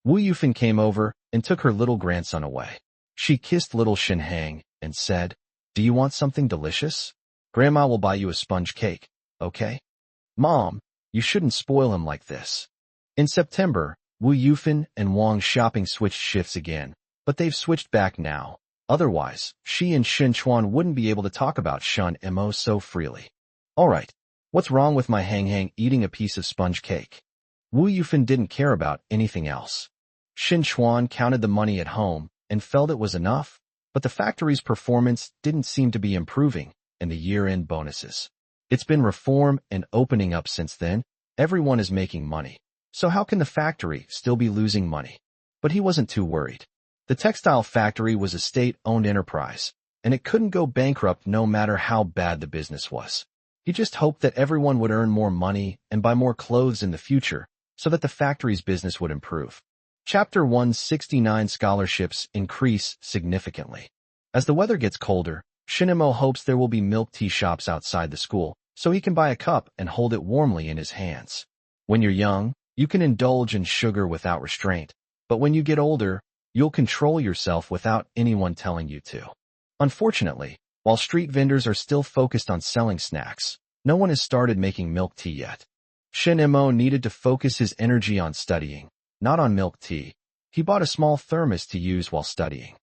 Wu Yufan came over and took her little grandson away. She kissed little Shinhang and said, Do you want something delicious? Grandma will buy you a sponge cake, okay? Mom, you shouldn't spoil him like this. In September, Wu Yufan and Wang's shopping switched shifts again, but they've switched back now. Otherwise, she and Shinchuan wouldn't be able to talk about Shun Mo so freely. Alright, what's wrong with my Hang eating a piece of sponge cake? Wu Yufan didn't care about anything else. Shinchuan counted the money at home and felt it was enough, but the factory's performance didn't seem to be improving, and the year-end bonuses. It's been reform and opening up since then. Everyone is making money. So how can the factory still be losing money? But he wasn't too worried. The textile factory was a state-owned enterprise, and it couldn't go bankrupt no matter how bad the business was. He just hoped that everyone would earn more money and buy more clothes in the future, so that the factory's business would improve. Chapter 169 Scholarships increase significantly. As the weather gets colder, Shinemo hopes there will be milk tea shops outside the school, so he can buy a cup and hold it warmly in his hands. When you're young, you can indulge in sugar without restraint, but when you get older, you'll control yourself without anyone telling you to. Unfortunately, while street vendors are still focused on selling snacks, no one has started making milk tea yet. Shinemo needed to focus his energy on studying, not on milk tea. He bought a small thermos to use while studying.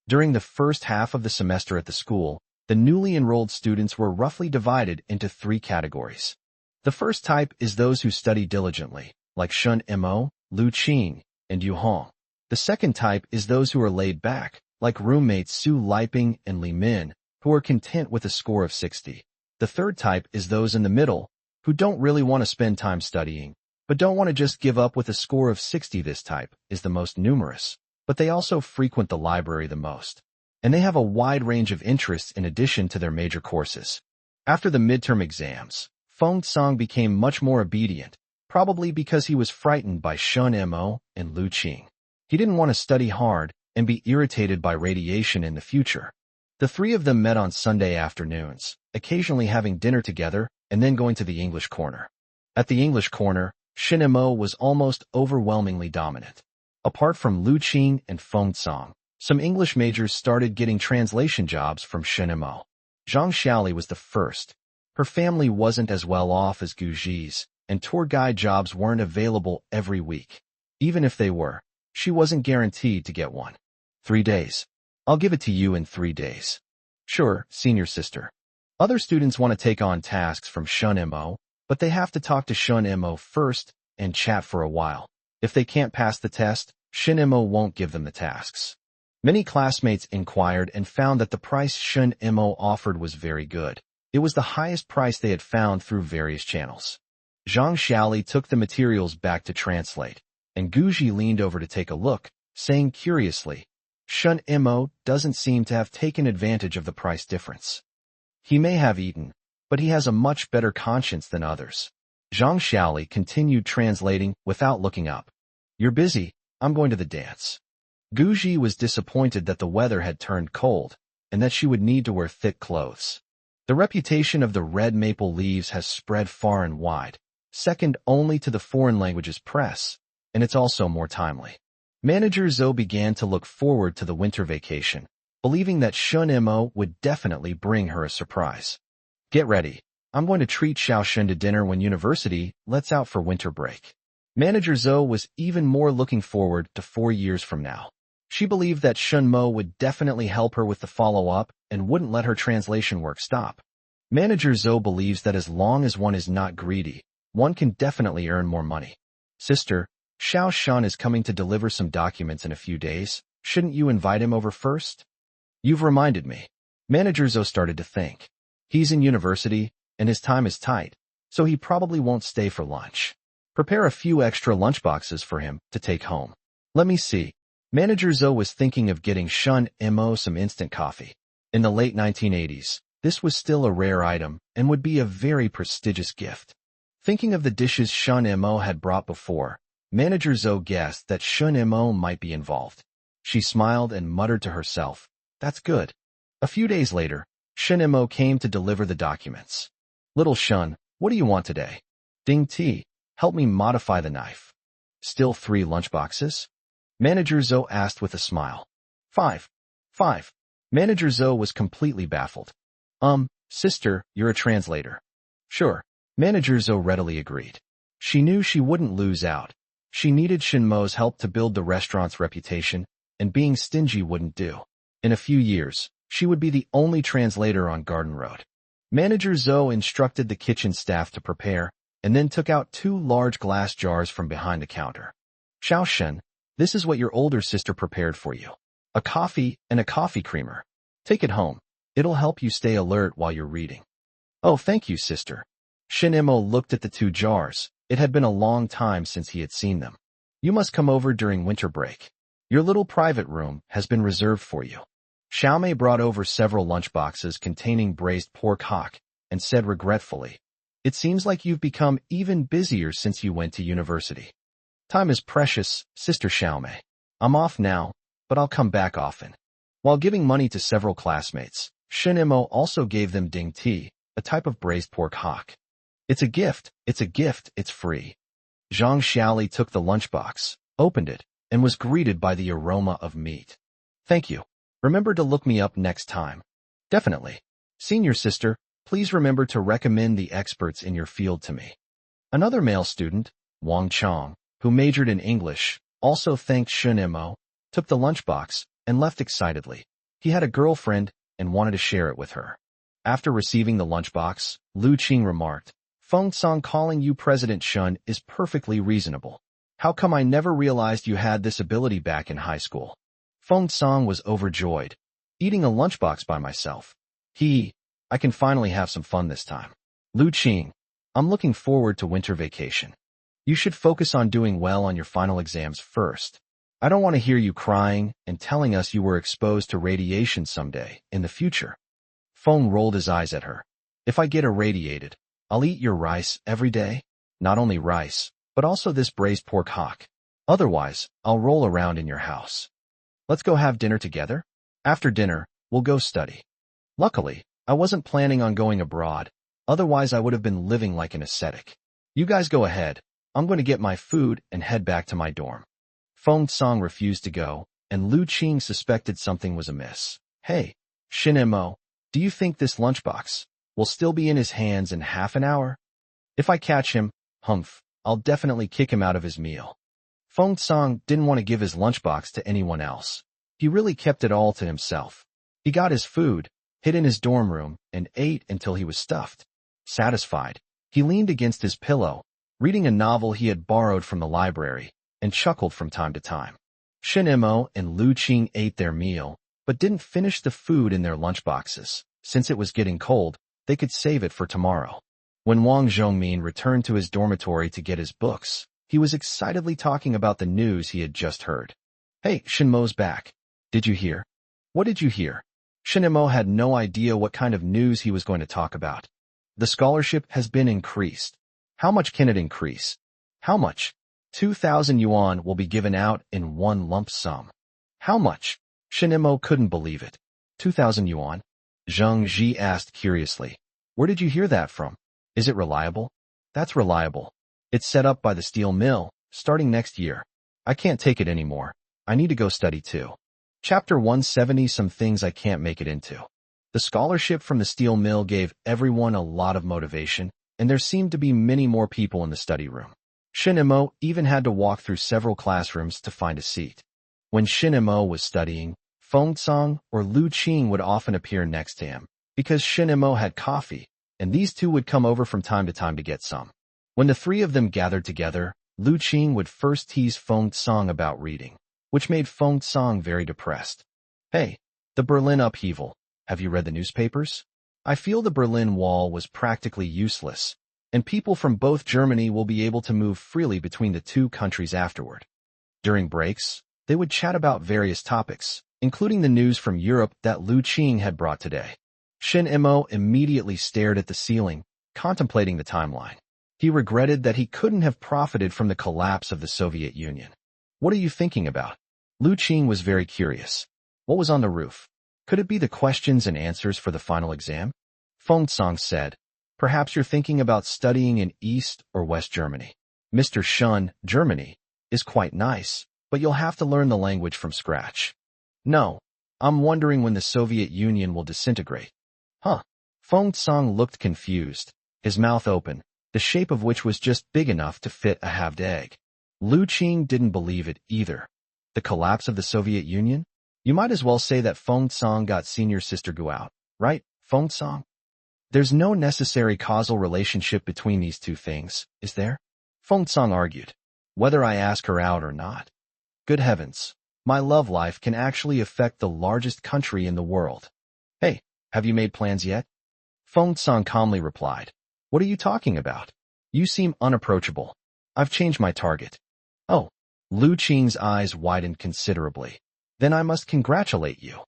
During the first half of the semester at the school, the newly enrolled students were roughly divided into 3 categories. The first type is those who study diligently, like Shun Mo, Lu Qing, and Yu Hong. The second type is those who are laid back, like roommates Su Liping and Li Min, who are content with a score of 60. The third type is those in the middle, who don't really want to spend time studying, but don't want to just give up with a score of 60. This type is the most numerous, but they also frequent the library the most. And they have a wide range of interests in addition to their major courses. After the midterm exams, Feng Song became much more obedient, probably because he was frightened by Shun Mo and Lu Qing. He didn't want to study hard and be irritated by radiation in the future. The 3 of them met on Sunday afternoons, occasionally having dinner together and then going to the English corner. At the English corner, Shinemo was almost overwhelmingly dominant. Apart from Lu Qing and Feng Song, some English majors started getting translation jobs from Shinemo. Zhang Xiaoli was the first. Her family wasn't as well off as Gu Ji's, and tour guide jobs weren't available every week. Even if they were, she wasn't guaranteed to get one. 3 days. I'll give it to you in 3 days. Sure, senior sister. Other students want to take on tasks from Shun Mo, but they have to talk to Shun Mo first and chat for a while. If they can't pass the test, Shun Mo won't give them the tasks. Many classmates inquired and found that the price Shun Mo offered was very good. It was the highest price they had found through various channels. Zhang Xiaoli took the materials back to translate, and Guji leaned over to take a look, saying curiously, Shun Mo doesn't seem to have taken advantage of the price difference. He may have eaten, but he has a much better conscience than others. Zhang Xiaoli continued translating without looking up. You're busy, I'm going to the dance. Guji was disappointed that the weather had turned cold, and that she would need to wear thick clothes. The reputation of the red maple leaves has spread far and wide, second only to the foreign languages press, and it's also more timely. Manager Zhou began to look forward to the winter vacation, believing that Shun Mo would definitely bring her a surprise. Get ready. I'm going to treat Xiao Shun to dinner when university lets out for winter break. Manager Zhou was even more looking forward to 4 years from now. She believed that Shun Mo would definitely help her with the follow-up and wouldn't let her translation work stop. Manager Zhou believes that as long as one is not greedy, one can definitely earn more money. Sister, Xiao Shun is coming to deliver some documents in a few days. Shouldn't you invite him over first? You've reminded me. Manager Zhou started to think. He's in university, and his time is tight, so he probably won't stay for lunch. Prepare a few extra lunchboxes for him to take home. Let me see. Manager Zhou was thinking of getting Shun Mo some instant coffee. In the late 1980s, this was still a rare item and would be a very prestigious gift. Thinking of the dishes Shun Mo had brought before, Manager Zhou guessed that Shun Mo might be involved. She smiled and muttered to herself, "That's good." A few days later, Shun Mo came to deliver the documents. Little Shun, what do you want today? Ding Ti, help me modify the knife. Still 3 lunchboxes? Manager Zhou asked with a smile. 5. Manager Zhou was completely baffled. Sister, you're a translator. Sure. Manager Zhou readily agreed. She knew she wouldn't lose out. She needed Shinmo's help to build the restaurant's reputation, and being stingy wouldn't do. In a few years, she would be the only translator on Garden Road. Manager Zhou instructed the kitchen staff to prepare, and then took out 2 large glass jars from behind the counter. Xiao Shen, this is what your older sister prepared for you. A coffee and a coffee creamer. Take it home. It'll help you stay alert while you're reading. Oh, thank you, sister. Shin Mo looked at the 2 jars. It had been a long time since he had seen them. You must come over during winter break. Your little private room has been reserved for you. Xiaomei brought over several lunchboxes containing braised pork hock and said regretfully, It seems like you've become even busier since you went to university. Time is precious, Sister Xiaomei. I'm off now, but I'll come back often. While giving money to several classmates, Shin Mo also gave them ding ti, a type of braised pork hock. It's a gift, it's free. Zhang Xiaoli took the lunchbox, opened it, and was greeted by the aroma of meat. Thank you. Remember to look me up next time. Definitely. Senior sister, please remember to recommend the experts in your field to me. Another male student, Wang Chong, who majored in English, also thanked Shin Mo, took the lunchbox, and left excitedly. He had a girlfriend and wanted to share it with her. After receiving the lunchbox, Lu Qing remarked, Feng Song calling you President Shun is perfectly reasonable. How come I never realized you had this ability back in high school? Feng Song was overjoyed. Eating a lunchbox by myself. I can finally have some fun this time. Lu Qing, I'm looking forward to winter vacation. You should focus on doing well on your final exams first. I don't want to hear you crying and telling us you were exposed to radiation someday in the future. Feng rolled his eyes at her. If I get irradiated, I'll eat your rice every day. Not only rice, but also this braised pork hock. Otherwise, I'll roll around in your house. Let's go have dinner together. After dinner, we'll go study. Luckily, I wasn't planning on going abroad. Otherwise, I would have been living like an ascetic. You guys go ahead. I'm going to get my food and head back to my dorm. Feng Song refused to go, and Lu Qing suspected something was amiss. Hey, Shin Mo, do you think this lunchbox will still be in his hands in half an hour? If I catch him, I'll definitely kick him out of his meal. Feng Song didn't want to give his lunchbox to anyone else. He really kept it all to himself. He got his food, hid in his dorm room, and ate until he was stuffed. Satisfied, he leaned against his pillow, reading a novel he had borrowed from the library, and chuckled from time to time. Shin Mo and Lu Qing ate their meal, but didn't finish the food in their lunchboxes. Since it was getting cold, they could save it for tomorrow. When Wang Zhongmin returned to his dormitory to get his books, he was excitedly talking about the news he had just heard. Hey, Shinmo's back. Did you hear? What did you hear? Shin Mo had no idea what kind of news he was going to talk about. The scholarship has been increased. How much can it increase? How much? 2,000 yuan will be given out in one lump sum. How much? Shinemo couldn't believe it. 2,000 yuan? Zheng Ji asked curiously. Where did you hear that from? Is it reliable? That's reliable. It's set up by the steel mill, starting next year. I can't take it anymore. I need to go study too. Chapter 170, Some Things I Can't Make It Into. The scholarship from the steel mill gave everyone a lot of motivation, and there seemed to be many more people in the study room. Shinemo even had to walk through several classrooms to find a seat. When Shinemo was studying, Fengsong or Lu Qing would often appear next to him, because Shinemo had coffee, and these two would come over from time to get some. When the three of them gathered together, Lu Qing would first tease Fengsong about reading, which made Fengsong very depressed. Hey, the Berlin upheaval. Have you read the newspapers? I feel the Berlin Wall was practically useless, and people from both Germany will be able to move freely between the two countries afterward. During breaks, they would chat about various topics, including the news from Europe that Lu Qing had brought today. Shinemo immediately stared at the ceiling, contemplating the timeline. He regretted that he couldn't have profited from the collapse of the Soviet Union. What are you thinking about? Lu Qing was very curious. What was on the roof? Could it be the questions and answers for the final exam? Fengsong said, perhaps you're thinking about studying in East or West Germany. Mr. Shun, Germany, is quite nice, but you'll have to learn the language from scratch. No, I'm wondering when the Soviet Union will disintegrate. Huh? Fengsong looked confused, his mouth open, the shape of which was just big enough to fit a halved egg. Lu Qing didn't believe it either. The collapse of the Soviet Union? You might as well say that Fengsong got senior sister Gu out, right, Fengsong? There's no necessary causal relationship between these two things, is there? Fengsong argued. Whether I ask her out or not. Good heavens, my love life can actually affect the largest country in the world. Hey, have you made plans yet? Fengsong calmly replied. What are you talking about? You seem unapproachable. I've changed my target. Oh, Lu Qing's eyes widened considerably. Then I must congratulate you.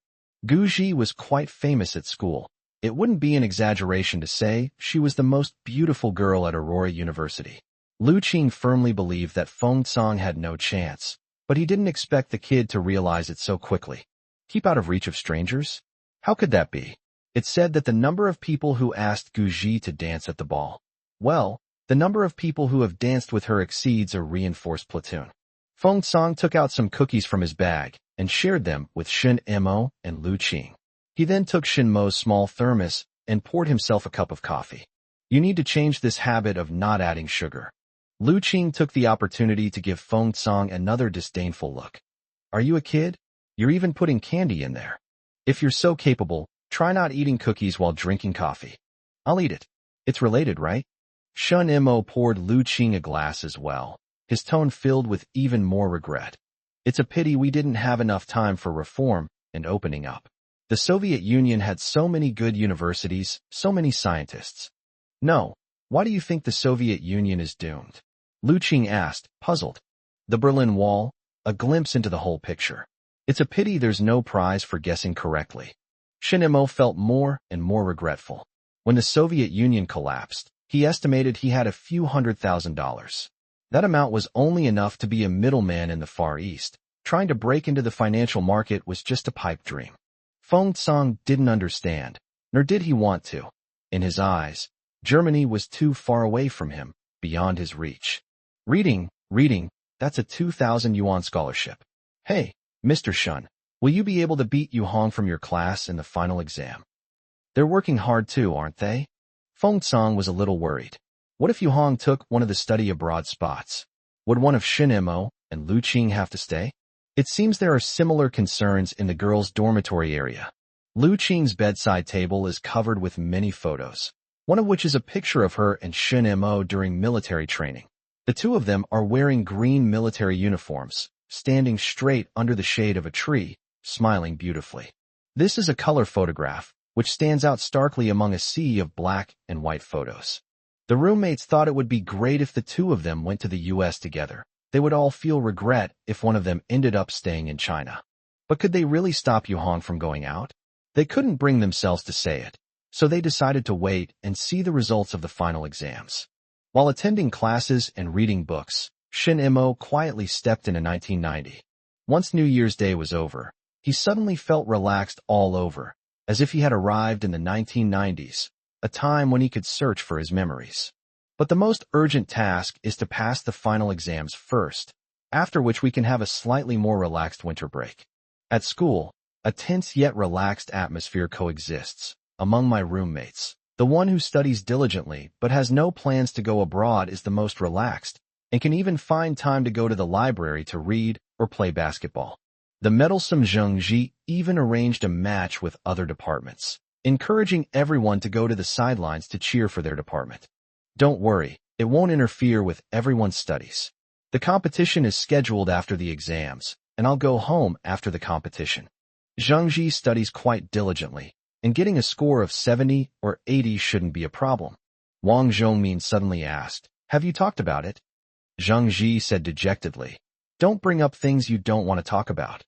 Gu Ji was quite famous at school. It wouldn't be an exaggeration to say she was the most beautiful girl at Aurora University. Lu Qing firmly believed that Fengsong had no chance, but he didn't expect the kid to realize it so quickly. Keep out of reach of strangers? How could that be? It said that the number of people who asked Gu Ji to dance at the ball. Well, the number of people who have danced with her exceeds a reinforced platoon. Fengsong took out some cookies from his bag and shared them with Shinemo and Lu Qing. He then took Shinmo's small thermos and poured himself a cup of coffee. You need to change this habit of not adding sugar. Lu Qing took the opportunity to give Fengsong another disdainful look. Are you a kid? You're even putting candy in there. If you're so capable, try not eating cookies while drinking coffee. I'll eat it. It's related, right? Shinemo poured Lu Qing a glass as well, his tone filled with even more regret. It's a pity we didn't have enough time for reform and opening up. The Soviet Union had so many good universities, so many scientists. No, why do you think the Soviet Union is doomed? Lu Qing asked, puzzled. The Berlin Wall, a glimpse into the whole picture. It's a pity there's no prize for guessing correctly. Shinemo felt more and more regretful. When the Soviet Union collapsed, he estimated he had a few $100,000. That amount was only enough to be a middleman in the Far East. Trying to break into the financial market was just a pipe dream. Fengsong didn't understand, nor did he want to. In his eyes, Germany was too far away from him, beyond his reach. Reading, that's a 2,000 yuan scholarship. Hey, Mr. Shun, will you be able to beat Yu Hong from your class in the final exam? They're working hard too, aren't they? Fengsong was a little worried. What if Yu Hong took one of the study abroad spots? Would one of Shinemo and Lu Qing have to stay? It seems there are similar concerns in the girls' dormitory area. Lu Qing's bedside table is covered with many photos, one of which is a picture of her and Shinemo during military training. The two of them are wearing green military uniforms, standing straight under the shade of a tree, smiling beautifully. This is a color photograph, which stands out starkly among a sea of black and white photos. The roommates thought it would be great if the two of them went to the US together. They would all feel regret if one of them ended up staying in China. But could they really stop Yu Hong from going out? They couldn't bring themselves to say it. so they decided to wait and see the results of the final exams. While attending classes and reading books, Shin Imo quietly stepped into 1990. Once New Year's Day was over, he suddenly felt relaxed all over, as if he had arrived in the 1990s, a time when he could search for his memories. But the most urgent task is to pass the final exams first, after which we can have a slightly more relaxed winter break. At school, a tense yet relaxed atmosphere coexists among my roommates. The one who studies diligently but has no plans to go abroad is the most relaxed, and can even find time to go to the library to read or play basketball. The meddlesome Zheng Ji even arranged a match with other departments, encouraging everyone to go to the sidelines to cheer for their department. Don't worry, it won't interfere with everyone's studies. The competition is scheduled after the exams, and I'll go home after the competition. Zheng Ji studies quite diligently, and getting a score of 70 or 80 shouldn't be a problem. Wang Zhongmin suddenly asked, "Have you talked about it?" Zheng Ji said dejectedly, "Don't bring up things you don't want to talk about."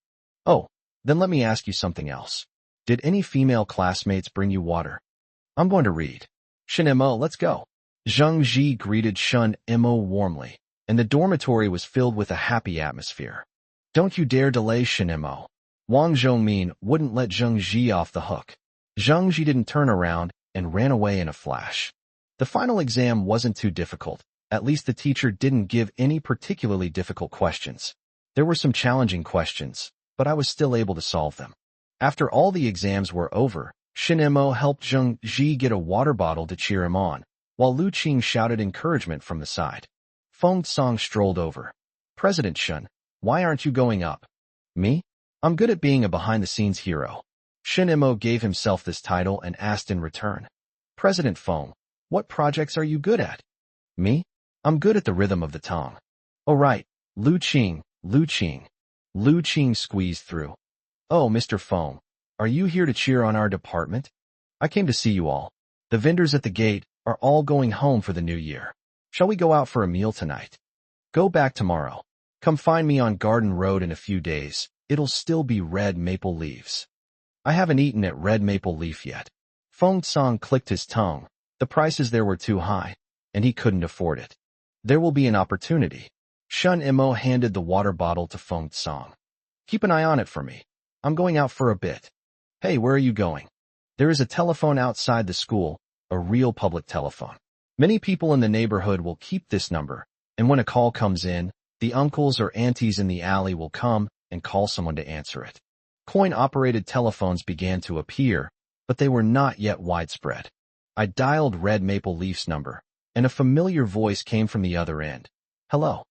"Oh, then let me ask you something else. Did any female classmates bring you water?" "I'm going to read." "Shin Imo, let's go." Zheng Ji greeted Shun Imo warmly, and the dormitory was filled with a happy atmosphere. "Don't you dare delay, Shin Imo." Wang Zhongmin wouldn't let Zheng Ji off the hook. Zheng Ji didn't turn around and ran away in a flash. The final exam wasn't too difficult. At least the teacher didn't give any particularly difficult questions. There were some challenging questions, but I was still able to solve them. After all the exams were over, Shin Imo helped Zheng Ji get a water bottle to cheer him on, while Lu Qing shouted encouragement from the side. Feng Song strolled over. "President Shun, why aren't you going up?" "Me? I'm good at being a behind-the-scenes hero." Shin Imo gave himself this title and asked in return. "President Feng, what projects are you good at?" "Me? I'm good at the rhythm of the tongue." "Oh right, Lu Qing, Lu Qing." Lu Qing squeezed through. "Oh, Mr. Feng, are you here to cheer on our department? I came to see you all. The vendors at the gate are all going home for the new year. Shall we go out for a meal tonight?" "Go back tomorrow. Come find me on Garden Road in a few days. It'll still be red maple leaves." "I haven't eaten at Red Maple Leaf yet." Feng Song clicked his tongue. The prices there were too high, and he couldn't afford it. "There will be an opportunity." Shun Imo handed the water bottle to Feng Song. "Keep an eye on it for me. I'm going out for a bit." "Hey, where are you going?" "There is a telephone outside the school, a real public telephone. Many people in the neighborhood will keep this number, and when a call comes in, the uncles or aunties in the alley will come and call someone to answer it." Coin-operated telephones began to appear, but they were not yet widespread. I dialed Red Maple Leaf's number, and a familiar voice came from the other end. "Hello.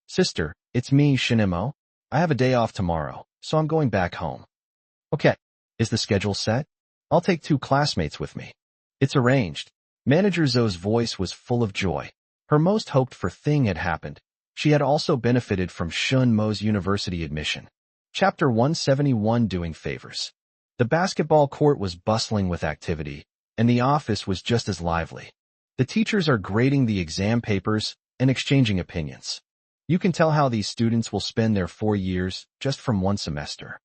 Sister, it's me, Shin Imo. I have a day off tomorrow, so I'm going back home." "Okay. Is the schedule set? I'll take 2 classmates with me." "It's arranged." Manager Zoe's voice was full of joy. Her most hoped-for thing had happened. She had also benefited from Shun Mo's university admission. Chapter 171, Doing Favors. The basketball court was bustling with activity, and the office was just as lively. The teachers are grading the exam papers and exchanging opinions. You can tell how these students will spend their 4 years just from one semester.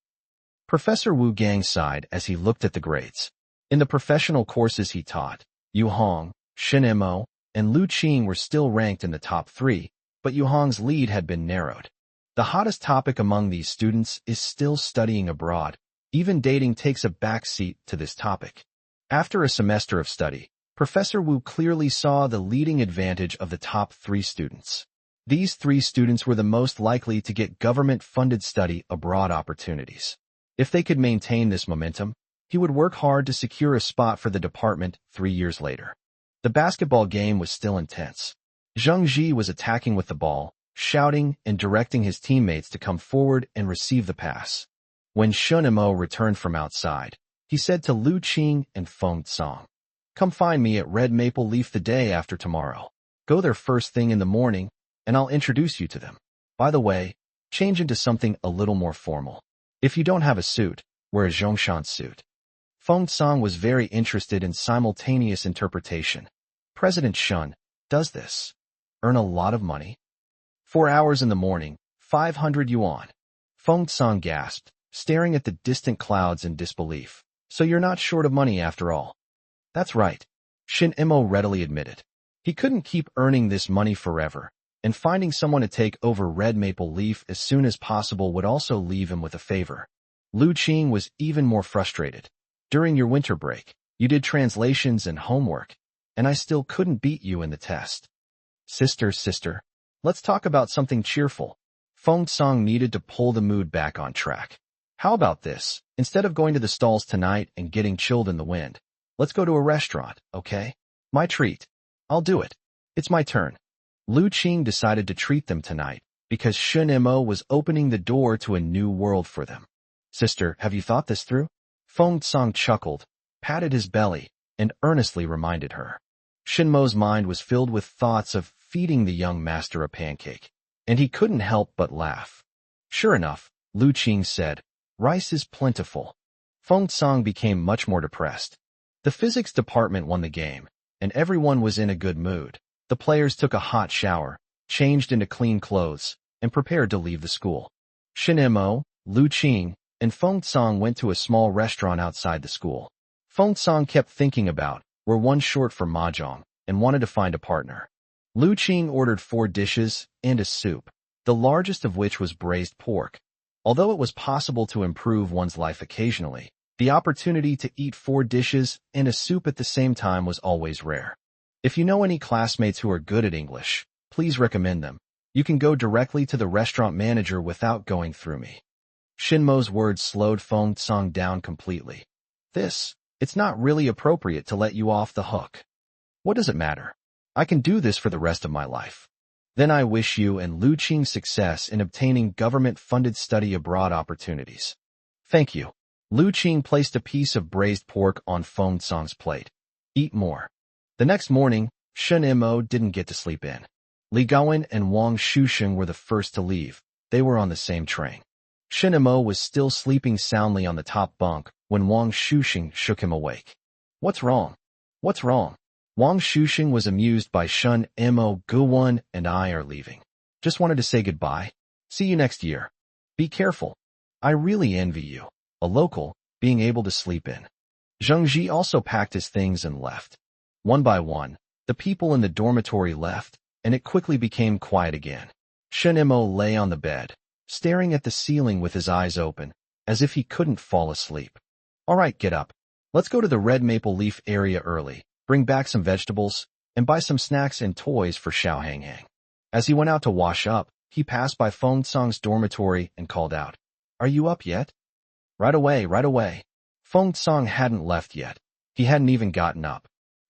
Professor Wu Gang sighed as he looked at the grades. In the professional courses he taught, Yu Hong, Shin Imo, and Lu Qing were still ranked in the top 3, but Yu Hong's lead had been narrowed. The hottest topic among these students is still studying abroad. Even dating takes a back seat to this topic. After a semester of study, Professor Wu clearly saw the leading advantage of the top 3 students. These 3 students were the most likely to get government-funded study abroad opportunities. If they could maintain this momentum, he would work hard to secure a spot for the department 3 years later. The basketball game was still intense. Zheng Ji was attacking with the ball, shouting and directing his teammates to come forward and receive the pass. When Shun Imo returned from outside, he said to Lu Qing and Feng Song, "Come find me at Red Maple Leaf the day after tomorrow. Go there first thing in the morning, and I'll introduce you to them. By the way, change into something a little more formal. If you don't have a suit, wear a Zhongshan suit." Feng Song was very interested in simultaneous interpretation. "President Shun, does this earn a lot of money?" 4 hours in the morning, 500 yuan. Feng Song gasped, staring at the distant clouds in disbelief. "So you're not short of money after all." That's right. Shin Imo readily admitted. He couldn't keep earning this money forever, and finding someone to take over Red Maple Leaf as soon as possible would also leave him with a favor. Lu Qing was even more frustrated. During your winter break, you did translations and homework, and I still couldn't beat you in the test. Sister, let's talk about something cheerful. Feng Song needed to pull the mood back on track. How about this? Instead of going to the stalls tonight and getting chilled in the wind, let's go to a restaurant, okay? My treat. I'll do it. It's my turn. Lu Qing decided to treat them tonight because Shun Mo was opening the door to a new world for them. Sister, have you thought this through? Feng Song chuckled, patted his belly, and earnestly reminded her. Shin Mo's mind was filled with thoughts of feeding the young master a pancake, and he couldn't help but laugh. Sure enough, Lu Qing said, rice is plentiful. Feng Song became much more depressed. The physics department won the game, and everyone was in a good mood. The players took a hot shower, changed into clean clothes, and prepared to leave the school. Shin Mo, Lu Qing, and Feng Song went to a small restaurant outside the school. Feng Song kept thinking about, we're one short for mahjong, and wanted to find a partner. Lu Qing ordered 4 dishes and a soup, the largest of which was braised pork. Although it was possible to improve one's life occasionally, the opportunity to eat 4 dishes and a soup at the same time was always rare. If you know any classmates who are good at English, please recommend them. You can go directly to the restaurant manager without going through me. Shin Mo's words slowed Feng Song down completely. It's not really appropriate to let you off the hook. What does it matter? I can do this for the rest of my life. Then I wish you and Lu Qing success in obtaining government-funded study abroad opportunities. Thank you. Lu Qing placed a piece of braised pork on Feng Song's plate. Eat more. The next morning, Shen Mo didn't get to sleep in. Li Gaowen and Wang Shusheng were the first to leave. They were on the same train. Shen Mo was still sleeping soundly on the top bunk when Wang Shusheng shook him awake. What's wrong? What's wrong? Wang Shusheng was amused by Shun Mo. Guwan and I are leaving. Just wanted to say goodbye. See you next year. Be careful. I really envy you, a local, being able to sleep in. Zheng Ji also packed his things and left. One by one, the people in the dormitory left, and it quickly became quiet again. Shen Mo lay on the bed, staring at the ceiling with his eyes open, as if he couldn't fall asleep. All right, get up. Let's go to the Red Maple Leaf area early, bring back some vegetables, and buy some snacks and toys for Xiao Hanghang. As he went out to wash up, he passed by Feng Song's dormitory and called out, Are you up yet? Right away. Feng Song hadn't left yet. He hadn't even gotten up.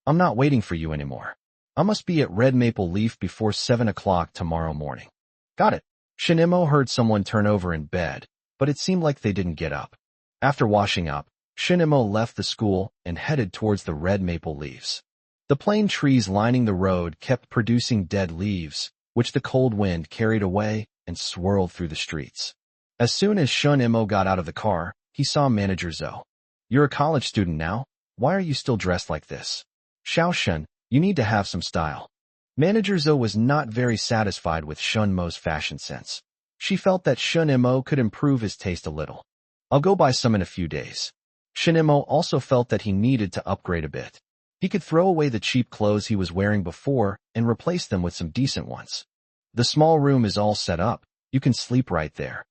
I'm not waiting for you anymore. I must be at Red Maple Leaf before 7 o'clock tomorrow morning. Got it. Shin Mo heard someone turn over in bed, but it seemed like they didn't get up. After washing up, Shin Mo left the school and headed towards the Red Maple Leaves. The plane trees lining the road kept producing dead leaves, which the cold wind carried away and swirled through the streets. As soon as Shun Mo got out of the car, he saw Manager Zhou. You're a college student now? Why are you still dressed like this? Xiao Shun, you need to have some style. Manager Zhou was not very satisfied with Shun Mo's fashion sense. She felt that Shun Mo could improve his taste a little. I'll go buy some in a few days. Shin Mo also felt that he needed to upgrade a bit. He could throw away the cheap clothes he was wearing before and replace them with some decent ones. The small room is all set up. You can sleep right there.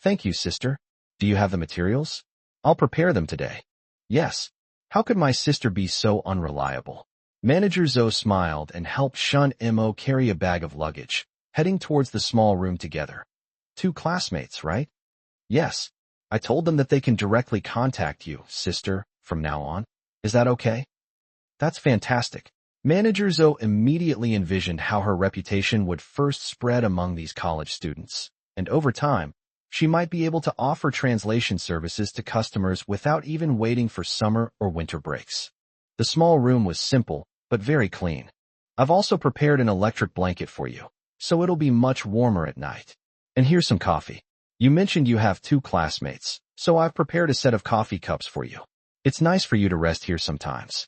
Thank you, sister. Do you have the materials? I'll prepare them today. Yes. How could my sister be so unreliable? Manager Zhou smiled and helped Shun Mo carry a bag of luggage, heading towards the small room together. 2 classmates, right? Yes. I told them that they can directly contact you, sister, from now on. Is that okay? That's fantastic. Manager Zhou immediately envisioned how her reputation would first spread among these college students, and over time, she might be able to offer translation services to customers without even waiting for summer or winter breaks. The small room was simple, but very clean. I've also prepared an electric blanket for you, so it'll be much warmer at night. And here's some coffee. You mentioned you have 2 classmates, so I've prepared a set of coffee cups for you. It's nice for you to rest here sometimes.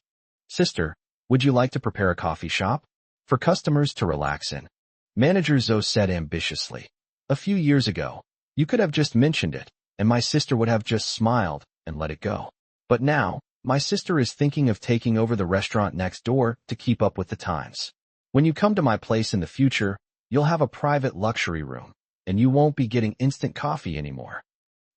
Sister, would you like to prepare a coffee shop? For customers to relax in. Manager Zhou said ambitiously. A few years ago, you could have just mentioned it, and my sister would have just smiled and let it go. But now, My sister is thinking of taking over the restaurant next door to keep up with the times. When you come to my place in the future, you'll have a private luxury room, and you won't be getting instant coffee anymore.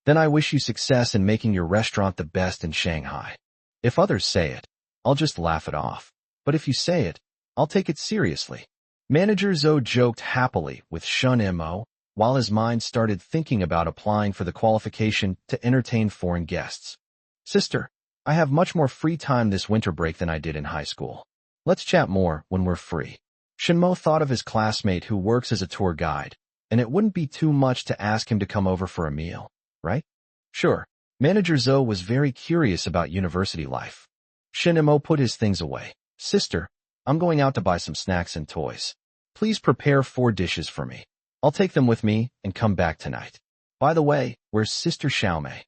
Then I wish you success in making your restaurant the best in Shanghai. If others say it, I'll just laugh it off. But if you say it, I'll take it seriously. Manager Zhou joked happily with Shun Mo, while his mind started thinking about applying for the qualification to entertain foreign guests. Sister, I have much more free time this winter break than I did in high school. Let's chat more when we're free. Shinmo thought of his classmate who works as a tour guide, and it wouldn't be too much to ask him to come over for a meal, right? Sure. Manager Zhou was very curious about university life. Shinmo put his things away. Sister, I'm going out to buy some snacks and toys. Please prepare 4 dishes for me. I'll take them with me and come back tonight. By the way, where's Sister Xiaomei?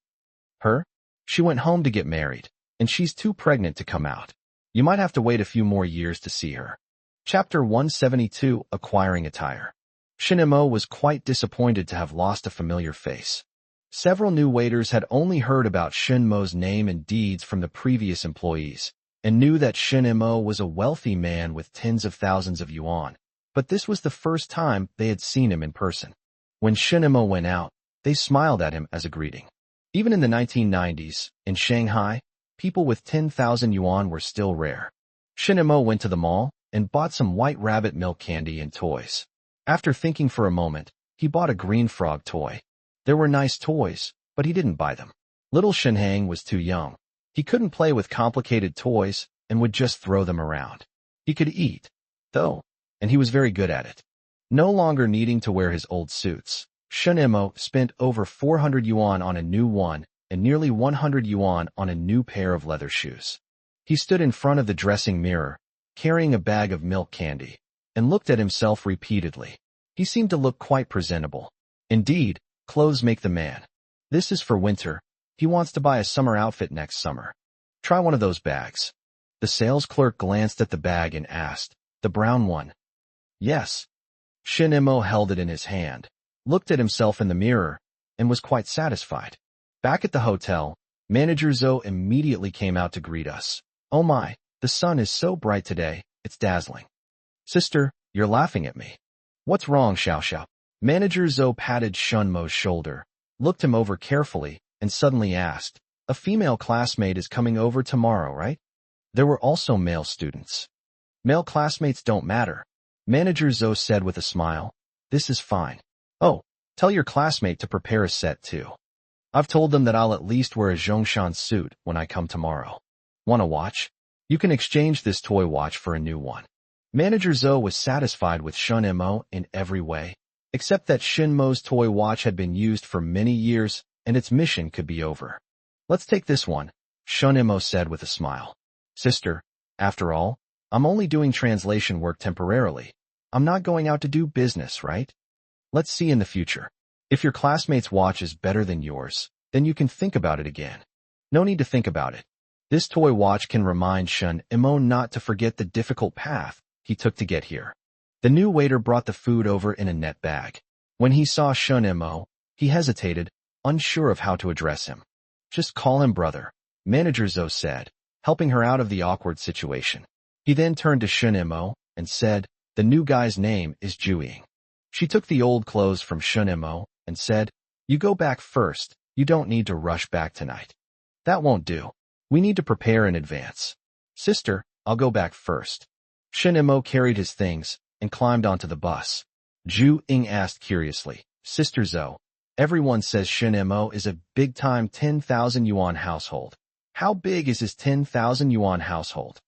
Her? She went home to get married, and she's too pregnant to come out. You might have to wait a few more years to see her. Chapter 172, Acquiring Attire. Shinmo was quite disappointed to have lost a familiar face. Several new waiters had only heard about Shinmo's name and deeds from the previous employees, and knew that Shinmo was a wealthy man with tens of thousands of yuan, but this was the first time they had seen him in person. When Shinmo went out, they smiled at him as a greeting. Even in the 1990s, in Shanghai, people with 10,000 yuan were still rare. Shinmo went to the mall and bought some white rabbit milk candy and toys. After thinking for a moment, he bought a green frog toy. There were nice toys, but he didn't buy them. Little Shinhang was too young. He couldn't play with complicated toys and would just throw them around. He could eat, though, and he was very good at it. No longer needing to wear his old suits, Shinmo spent over 400 yuan on a new one and nearly 100 yuan on a new pair of leather shoes. He stood in front of the dressing mirror, carrying a bag of milk candy, and looked at himself repeatedly. He seemed to look quite presentable. Indeed, clothes make the man. This is for winter. He wants to buy a summer outfit next summer. Try one of those bags. The sales clerk glanced at the bag and asked, the brown one? Yes. Shinmo held it in his hand, looked at himself in the mirror, and was quite satisfied. Back at the hotel, Manager Zhou immediately came out to greet us. Oh my, the sun is so bright today, it's dazzling. Sister, you're laughing at me. What's wrong, Xiao Xiao? Manager Zhou patted Shinmo's shoulder, looked him over carefully, and suddenly asked, a female classmate is coming over tomorrow, right? There were also male students. Male classmates don't matter, Manager Zhou said with a smile. This is fine. Oh, tell your classmate to prepare a set too. I've told them that I'll at least wear a Zhongshan suit when I come tomorrow. Want a watch? You can exchange this toy watch for a new one. Manager Zhou was satisfied with Shinmo in every way, except that Shinmo's toy watch had been used for many years and its mission could be over. Let's take this one, Shinmo said with a smile. Sister, after all, I'm only doing translation work temporarily. I'm not going out to do business, right? Let's see in the future. If your classmate's watch is better than yours, then you can think about it again. No need to think about it. This toy watch can remind Shinmo not to forget the difficult path he took to get here. The new waiter brought the food over in a net bag. When he saw Shinmo, he hesitated, unsure of how to address him. Just call him brother, Manager Zhou said, helping her out of the awkward situation. He then turned to Shinmo and said, the new guy's name is Jueying. She took the old clothes from Shinmo and said, you go back first, you don't need to rush back tonight. That won't do. We need to prepare in advance. Sister, I'll go back first. Shinmo carried his things and climbed onto the bus. Jueying asked curiously, Sister Zhou, everyone says Shinmo is a big-time 10,000 yuan household. How big is his 10,000 yuan household?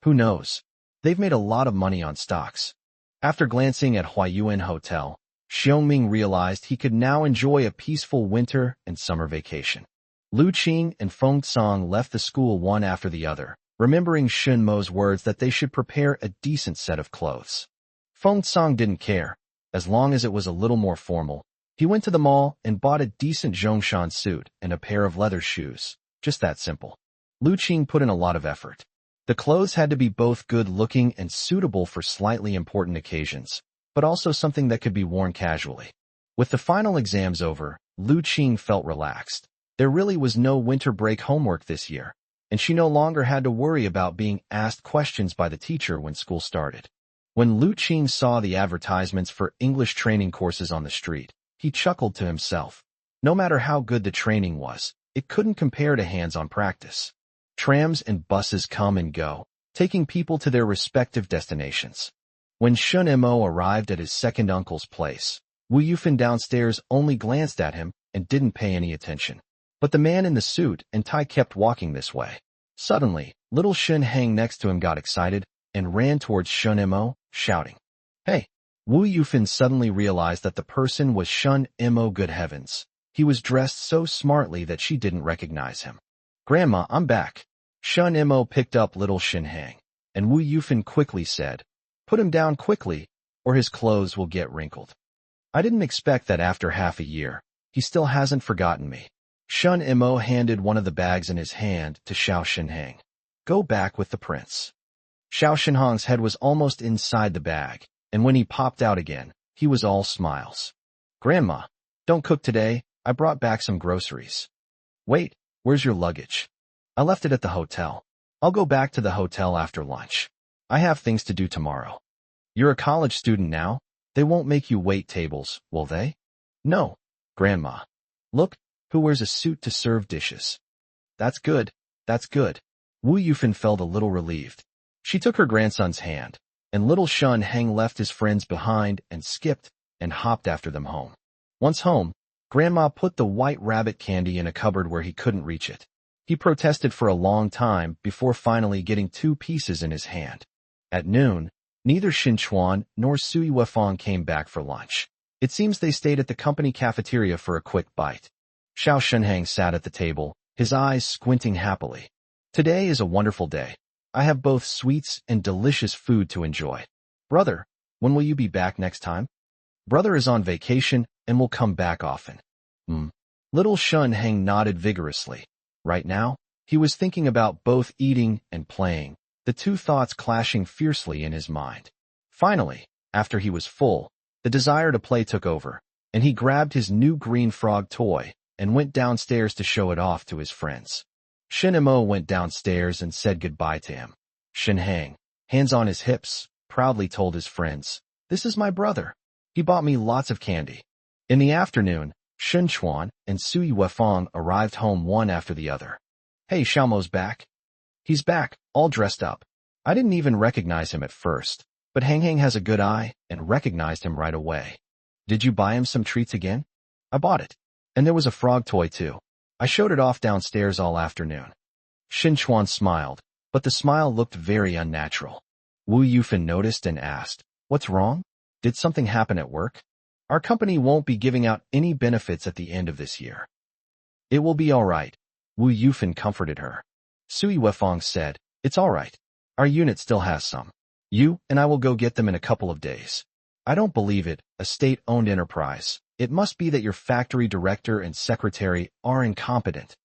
Who knows? They've made a lot of money on stocks. After glancing at Huayuan Hotel, Xiongming realized he could now enjoy a peaceful winter and summer vacation. Lu Qing and Feng Cong left the school one after the other, remembering Shinmo's words that they should prepare a decent set of clothes. Feng Cong didn't care, as long as it was a little more formal. He went to the mall and bought a decent Zhongshan suit and a pair of leather shoes. Just that simple. Lu Qing put in a lot of effort. The clothes had to be both good-looking and suitable for slightly important occasions, but also something that could be worn casually. With the final exams over, Lu Qing felt relaxed. There really was no winter break homework this year. and she no longer had to worry about being asked questions by the teacher when school started. When Lu Qing saw the advertisements for English training courses on the street, he chuckled to himself. No matter how good the training was, it couldn't compare to hands-on practice. Trams and buses come and go, taking people to their respective destinations. When Shun Mo arrived at his second uncle's place, Wu Yufan downstairs only glanced at him and didn't pay any attention. But the man in the suit and tie kept walking this way. Suddenly, little Shun Hang next to him got excited and ran towards Shun Mo, shouting, "Hey!" Wu Yufan suddenly realized that the person was Shun Mo. Good heavens. He was dressed so smartly that she didn't recognize him. "Grandma, I'm back." Shun Mo picked up little Shin Hang, and Wu Yufan quickly said, "Put him down quickly, or his clothes will get wrinkled." I didn't expect that after half a year, he still hasn't forgotten me. Shun Mo handed one of the bags in his hand to Xiao Shinhang. "Go back with the prince." Xiao Shinhang's head was almost inside the bag, and when he popped out again, he was all smiles. "Grandma, don't cook today, I brought back some groceries." "Wait, where's your luggage?" "I left it at the hotel. I'll go back to the hotel after lunch. I have things to do tomorrow." "You're a college student now. They won't make you wait tables, will they?" "No, Grandma. Look, who wears a suit to serve dishes." That's good. Wu Yufan felt a little relieved. She took her grandson's hand, and little Shun Hang left his friends behind and skipped and hopped after them home. Once home, Grandma put the white rabbit candy in a cupboard where he couldn't reach it. He protested for a long time before finally getting 2 pieces in his hand. At noon, neither Xin Chuan nor Sui Wefang came back for lunch. It seems they stayed at the company cafeteria for a quick bite. Xiao Shenhang sat at the table, his eyes squinting happily. "Today is a wonderful day. I have both sweets and delicious food to enjoy. Brother, when will you be back next time?" "Brother is on vacation and will come back often." Little Shun Hang nodded vigorously. Right now, he was thinking about both eating and playing, the two thoughts clashing fiercely in his mind. Finally, after he was full, the desire to play took over, and he grabbed his new green frog toy and went downstairs to show it off to his friends. Shin Mo went downstairs and said goodbye to him. Shin Hang, hands on his hips, proudly told his friends, "This is my brother. He bought me lots of candy." In the afternoon, Shin Chuan and Sui Wefang arrived home one after the other. "Hey, Xiaomo's back." "He's back, all dressed up. I didn't even recognize him at first, but Hang Hang has a good eye and recognized him right away." "Did you buy him some treats again?" "I bought it. And there was a frog toy too. I showed it off downstairs all afternoon." Shin Chuan smiled, but the smile looked very unnatural. Wu Yufan noticed and asked, "What's wrong? Did something happen at work?" "Our company won't be giving out any benefits at the end of this year." "It will be all right," Wu Yufan comforted her. Sui Wefang said, "It's all right. Our unit still has some. You and I will go get them in a couple of days." "I don't believe it, a state-owned enterprise. It must be that your factory director and secretary are incompetent."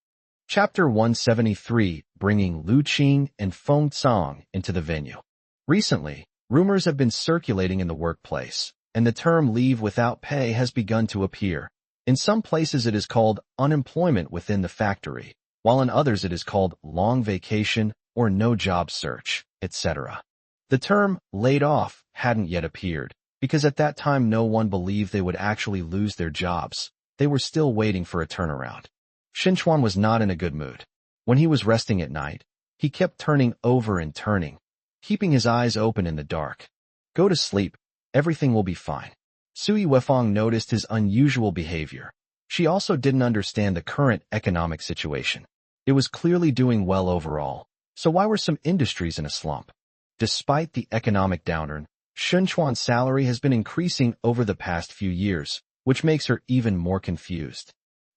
Chapter 173, bringing Lu Qing and Feng Tsang into the venue. Recently, rumors have been circulating in the workplace, and the term leave without pay has begun to appear. In some places it is called unemployment within the factory, while in others it is called long vacation or no job search, etc. The term laid off hadn't yet appeared, because at that time no one believed they would actually lose their jobs. They were still waiting for a turnaround. Shin Chuan was not in a good mood. When he was resting at night, he kept turning over and turning, keeping his eyes open in the dark. "Go to sleep. Everything will be fine." Sui Wefang noticed his unusual behavior. She also didn't understand the current economic situation. It was clearly doing well overall, so why were some industries in a slump? Despite the economic downturn, Shin Chuan's salary has been increasing over the past few years, which makes her even more confused.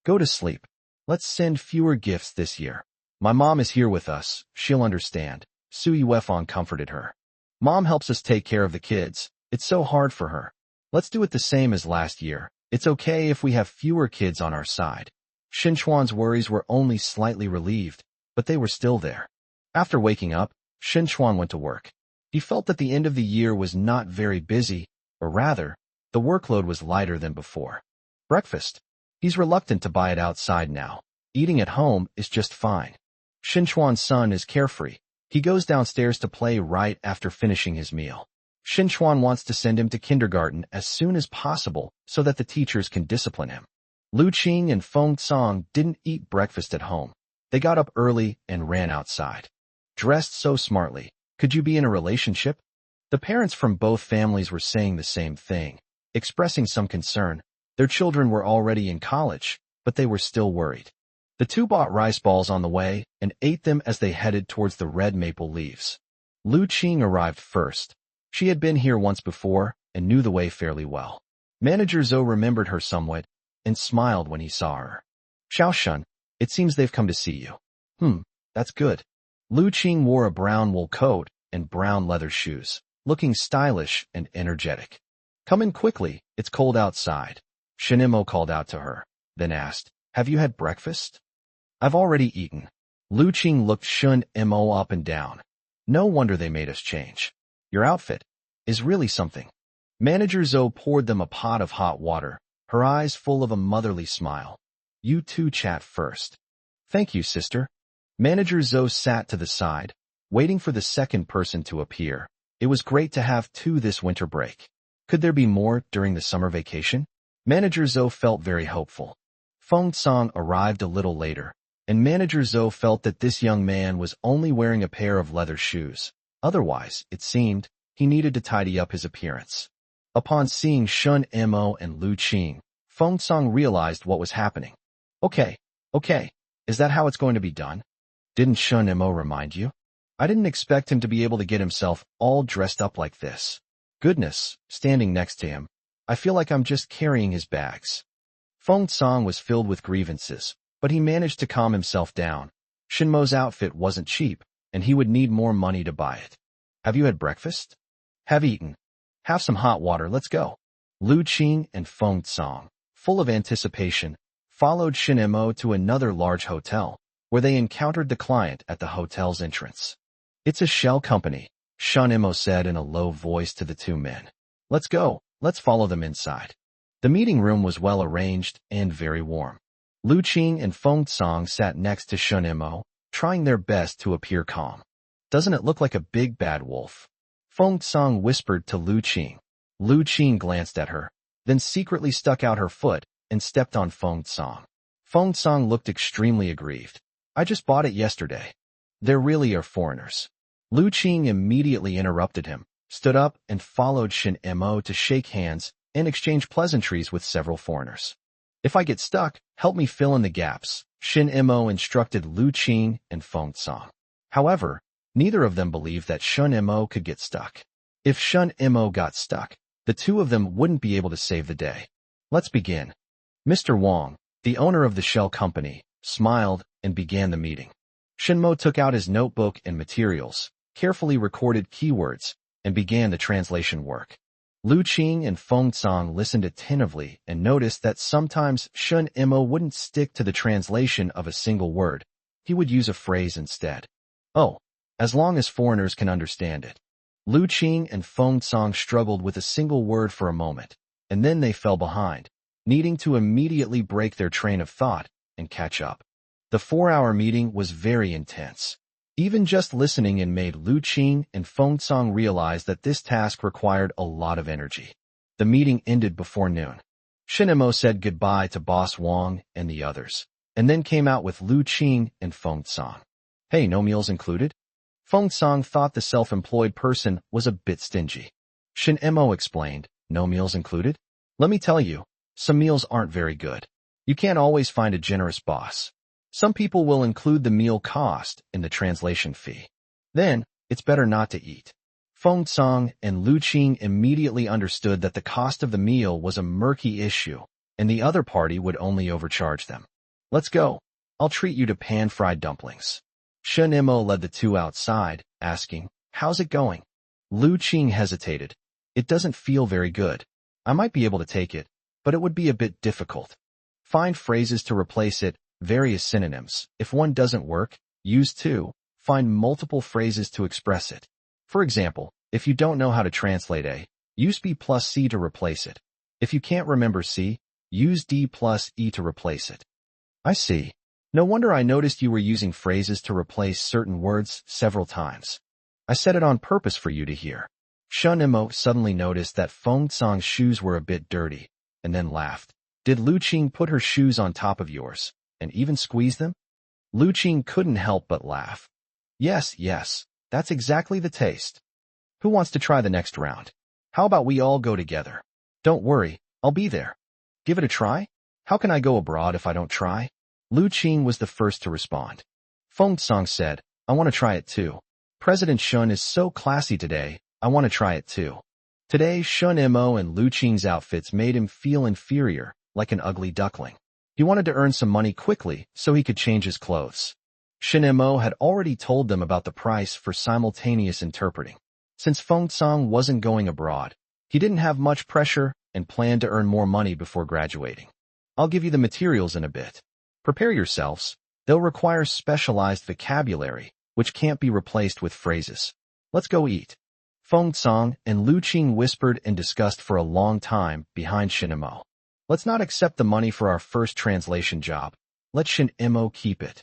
"Go to sleep. Let's send fewer gifts this year. My mom is here with us, she'll understand," Sui Wefang comforted her. "Mom helps us take care of the kids. It's so hard for her. Let's do it the same as last year. It's okay if we have fewer kids on our side." Shin Chuan's worries were only slightly relieved, but they were still there. After waking up, Shin Chuan went to work. He felt that the end of the year was not very busy, or rather, the workload was lighter than before. Breakfast. He's reluctant to buy it outside now. Eating at home is just fine. Xinchuan's son is carefree. He goes downstairs to play right after finishing his meal. Xinchuan wants to send him to kindergarten as soon as possible so that the teachers can discipline him. Lu Qing and Feng Song didn't eat breakfast at home. They got up early and ran outside. Dressed so smartly. Could you be in a relationship? The parents from both families were saying the same thing, expressing some concern. Their children were already in college, but they were still worried. The two bought rice balls on the way and ate them as they headed towards the red maple leaves. Lu Qing arrived first. She had been here once before and knew the way fairly well. Manager Zhou remembered her somewhat and smiled when he saw her. Xiao Shun, it seems they've come to see you. That's good. Lu Qing wore a brown wool coat and brown leather shoes, looking stylish and energetic. Come in quickly, it's cold outside. Shinimo called out to her, then asked, have you had breakfast? I've already eaten. Lu Qing looked Shun Mo up and down. No wonder they made us change. Your outfit is really something. Manager Zhou poured them a pot of hot water, her eyes full of a motherly smile. You two chat first. Thank you, sister. Manager Zhou sat to the side, waiting for the second person to appear. It was great to have two this winter break. Could there be more during the summer vacation? Manager Zhou felt very hopeful. Feng Song arrived a little later, and Manager Zhou felt that this young man was only wearing a pair of leather shoes. Otherwise, it seemed, he needed to tidy up his appearance. Upon seeing Shun Mo and Lu Qing, Feng Song realized what was happening. Okay, is that how it's going to be done? Didn't Shun Mo remind you? I didn't expect him to be able to get himself all dressed up like this. Goodness, standing next to him, I feel like I'm just carrying his bags. Feng Song was filled with grievances, but he managed to calm himself down. Shinmo's outfit wasn't cheap, and he would need more money to buy it. Have you had breakfast? Have eaten. Have some hot water, let's go. Lu Qing and Feng Song, full of anticipation, followed Shinmo to another large hotel, where they encountered the client at the hotel's entrance. It's a shell company, Shinmo said in a low voice to the two men. Let's go, let's follow them inside. The meeting room was well arranged and very warm. Lu Qing and Feng Song sat next to Shinmo, trying their best to appear calm. Doesn't it look like a big bad wolf? Feng Song whispered to Lu Qing. Lu Qing glanced at her, then secretly stuck out her foot and stepped on Feng Song. Feng Song looked extremely aggrieved. I just bought it yesterday. There really are foreigners. Lu Qing immediately interrupted him, stood up and followed Shin Mo to shake hands and exchange pleasantries with several foreigners. If I get stuck, help me fill in the gaps, Shin Mo instructed Lu Qing and Feng Song. However, neither of them believed that Shun Mo could get stuck. If Shun Mo got stuck, the two of them wouldn't be able to save the day. Let's begin. Mr. Wang, the owner of the shell company, smiled and began the meeting. Shinmo took out his notebook and materials, carefully recorded keywords, and began the translation work. Lu Qing and Feng Song listened attentively and noticed that sometimes Shun Mo wouldn't stick to the translation of a single word. He would use a phrase instead. Oh, as long as foreigners can understand it. Lu Qing and Feng Song struggled with a single word for a moment, and then they fell behind, needing to immediately break their train of thought and catch up. The 4-hour meeting was very intense. Even just listening in made Lu Qing and Feng Song realize that this task required a lot of energy. The meeting ended before noon. Shinmo said goodbye to Boss Wang and the others, and then came out with Lu Qing and Feng Song. Hey, no meals included? Feng Song thought the self-employed person was a bit stingy. Shinmo explained, no meals included? Let me tell you, some meals aren't very good. You can't always find a generous boss. Some people will include the meal cost in the translation fee. Then, it's better not to eat. Feng Song and Lu Qing immediately understood that the cost of the meal was a murky issue, and the other party would only overcharge them. Let's go. I'll treat you to pan-fried dumplings. Shinmo led the two outside, asking, how's it going? Lu Qing hesitated. It doesn't feel very good. I might be able to take it, but it would be a bit difficult. Find phrases to replace it, various synonyms. If one doesn't work, use two. Find multiple phrases to express it. For example, if you don't know how to translate A, use B plus C to replace it. If you can't remember C, use D plus E to replace it. I see. No wonder I noticed you were using phrases to replace certain words several times. I said it on purpose for you to hear. Shun Imo suddenly noticed that Feng Tsang's shoes were a bit dirty, and then laughed. Did Lu Qing put her shoes on top of yours, and even squeeze them? Lu Qing couldn't help but laugh. Yes, that's exactly the taste. Who wants to try the next round? How about we all go together? Don't worry, I'll be there. Give it a try? How can I go abroad if I don't try? Lu Qing was the first to respond. Feng Tsang said, I want to try it too. President Shun is so classy today, I want to try it too. Today, Shun Imo and Lu Qing's outfits made him feel inferior, like an ugly duckling. He wanted to earn some money quickly so he could change his clothes. Shun Imo had already told them about the price for simultaneous interpreting. Since Feng Tsang wasn't going abroad, he didn't have much pressure and planned to earn more money before graduating. I'll give you the materials in a bit. Prepare yourselves. They'll require specialized vocabulary, which can't be replaced with phrases. Let's go eat. Feng Tsang and Lu Qing whispered and discussed for a long time behind Shin Imo. Let's not accept the money for our first translation job. Let Shin Imo keep it.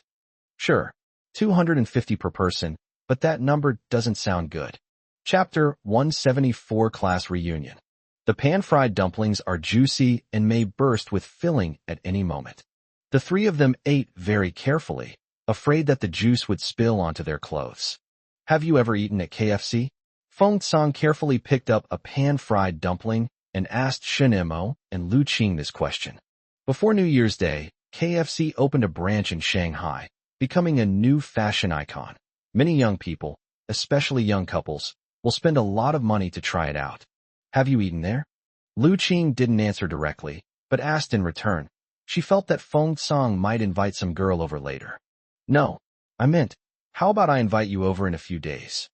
Sure, 250 per person, but that number doesn't sound good. Chapter 174 Class Reunion. The pan-fried dumplings are juicy and may burst with filling at any moment. The three of them ate very carefully, afraid that the juice would spill onto their clothes. Have you ever eaten at KFC? Feng Tsang carefully picked up a pan-fried dumpling and asked Shin Imo and Lu Qing this question. Before New Year's Day, KFC opened a branch in Shanghai, becoming a new fashion icon. Many young people, especially young couples, will spend a lot of money to try it out. Have you eaten there? Lu Qing didn't answer directly, but asked in return. She felt that Feng Tsang might invite some girl over later. No, I meant, how about I invite you over in a few days?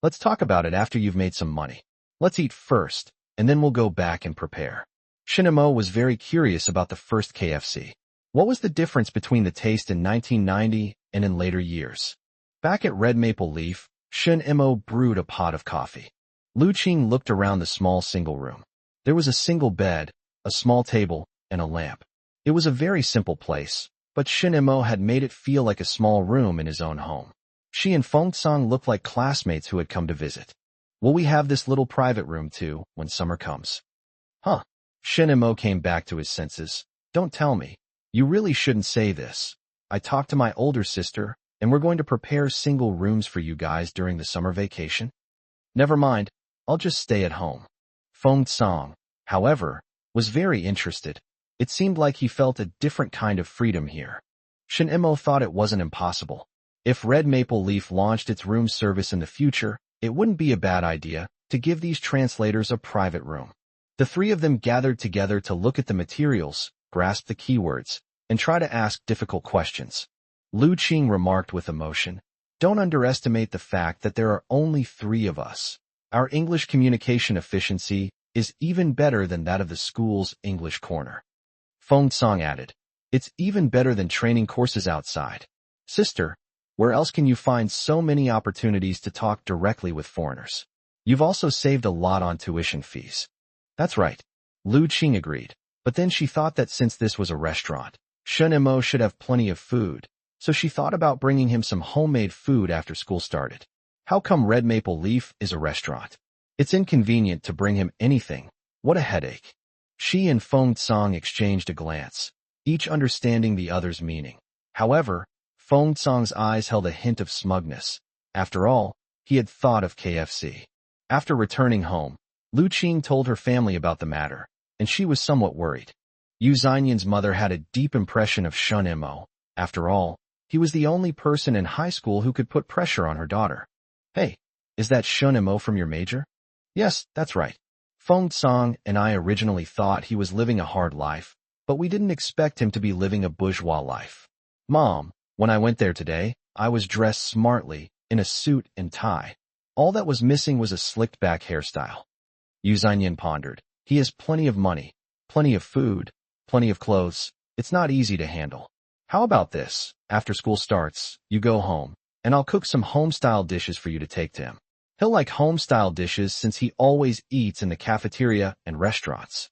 Let's talk about it after you've made some money. Let's eat first, and then we'll go back and prepare. Shin Imo was very curious about the first KFC. What was the difference between the taste in 1990 and in later years? Back at Red Maple Leaf, Shin Imo brewed a pot of coffee. Lu Qing looked around the small single room. There was a single bed, a small table, and a lamp. It was a very simple place, but Shin Imo had made it feel like a small room in his own home. She and Feng Tsang looked like classmates who had come to visit. Will we have this little private room too, when summer comes? Huh. Shin Imo came back to his senses. Don't tell me. You really shouldn't say this. I talked to my older sister, and we're going to prepare single rooms for you guys during the summer vacation. Never mind, I'll just stay at home. Feng Tsang, however, was very interested. It seemed like he felt a different kind of freedom here. Shin Imo thought it wasn't impossible. If Red Maple Leaf launched its room service in the future, it wouldn't be a bad idea to give these translators a private room. The three of them gathered together to look at the materials, grasp the keywords, and try to ask difficult questions. Lu Qing remarked with emotion, don't underestimate the fact that there are only three of us. Our English communication efficiency is even better than that of the school's English corner. Feng Tsang added, it's even better than training courses outside. Sister, where else can you find so many opportunities to talk directly with foreigners? You've also saved a lot on tuition fees. That's right. Lu Qing agreed, but then she thought that since this was a restaurant, Shin Imo should have plenty of food, so she thought about bringing him some homemade food after school started. How come Red Maple Leaf is a restaurant? It's inconvenient to bring him anything. What a headache. She and Feng Tsang exchanged a glance, each understanding the other's meaning. However, Feng Tsang's eyes held a hint of smugness. After all, he had thought of KFC. After returning home, Lu Qing told her family about the matter, and she was somewhat worried. Yu Xianyan's mother had a deep impression of Shun Imo. After all, he was the only person in high school who could put pressure on her daughter. Hey, is that Shun Imo from your major? Yes, that's right. Feng Tsang and I originally thought he was living a hard life, but we didn't expect him to be living a bourgeois life. Mom, when I went there today, I was dressed smartly, in a suit and tie. All that was missing was a slicked-back hairstyle. Yu Xianyan pondered. He has plenty of money, plenty of food, plenty of clothes. It's not easy to handle. How about this? After school starts, you go home, and I'll cook some home-style dishes for you to take to him. He'll like home-style dishes since he always eats in the cafeteria and restaurants.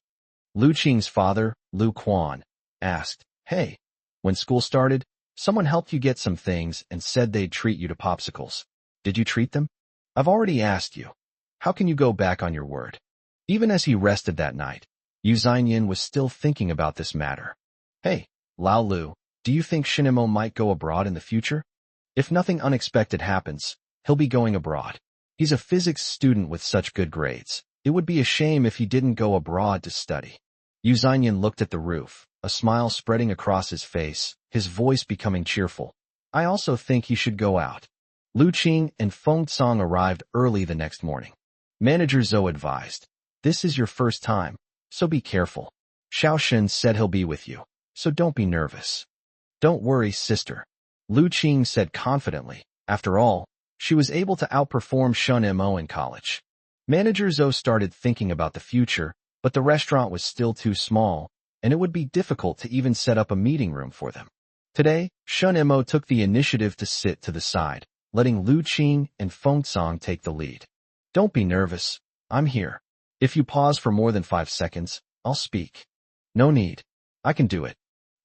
Lu Qing's father, Lu Quan, asked, Hey, when school started, Someone helped you get some things and said they'd treat you to popsicles. Did you treat them? I've already asked you. How can you go back on your word? Even as he rested that night, Yu Zineyin was still thinking about this matter. Hey, Lao Lu, do you think Shinimo might go abroad in the future? If nothing unexpected happens, he'll be going abroad. He's a physics student with such good grades. It would be a shame if he didn't go abroad to study. Yu Zineyin looked at the roof, a smile spreading across his face, his voice becoming cheerful. I also think he should go out. Lu Qing and Feng Cong arrived early the next morning. Manager Zhou advised, this is your first time, so be careful. Xiao Shen said he'll be with you, so don't be nervous. Don't worry, sister. Lu Qing said confidently. After all, she was able to outperform Shun Mo in college. Manager Zhou started thinking about the future, but the restaurant was still too small, and it would be difficult to even set up a meeting room for them. Today, Shun Mo took the initiative to sit to the side, letting Lu Qing and Feng Cong take the lead. Don't be nervous. I'm here. If you pause for more than 5 seconds, I'll speak. No need. I can do it.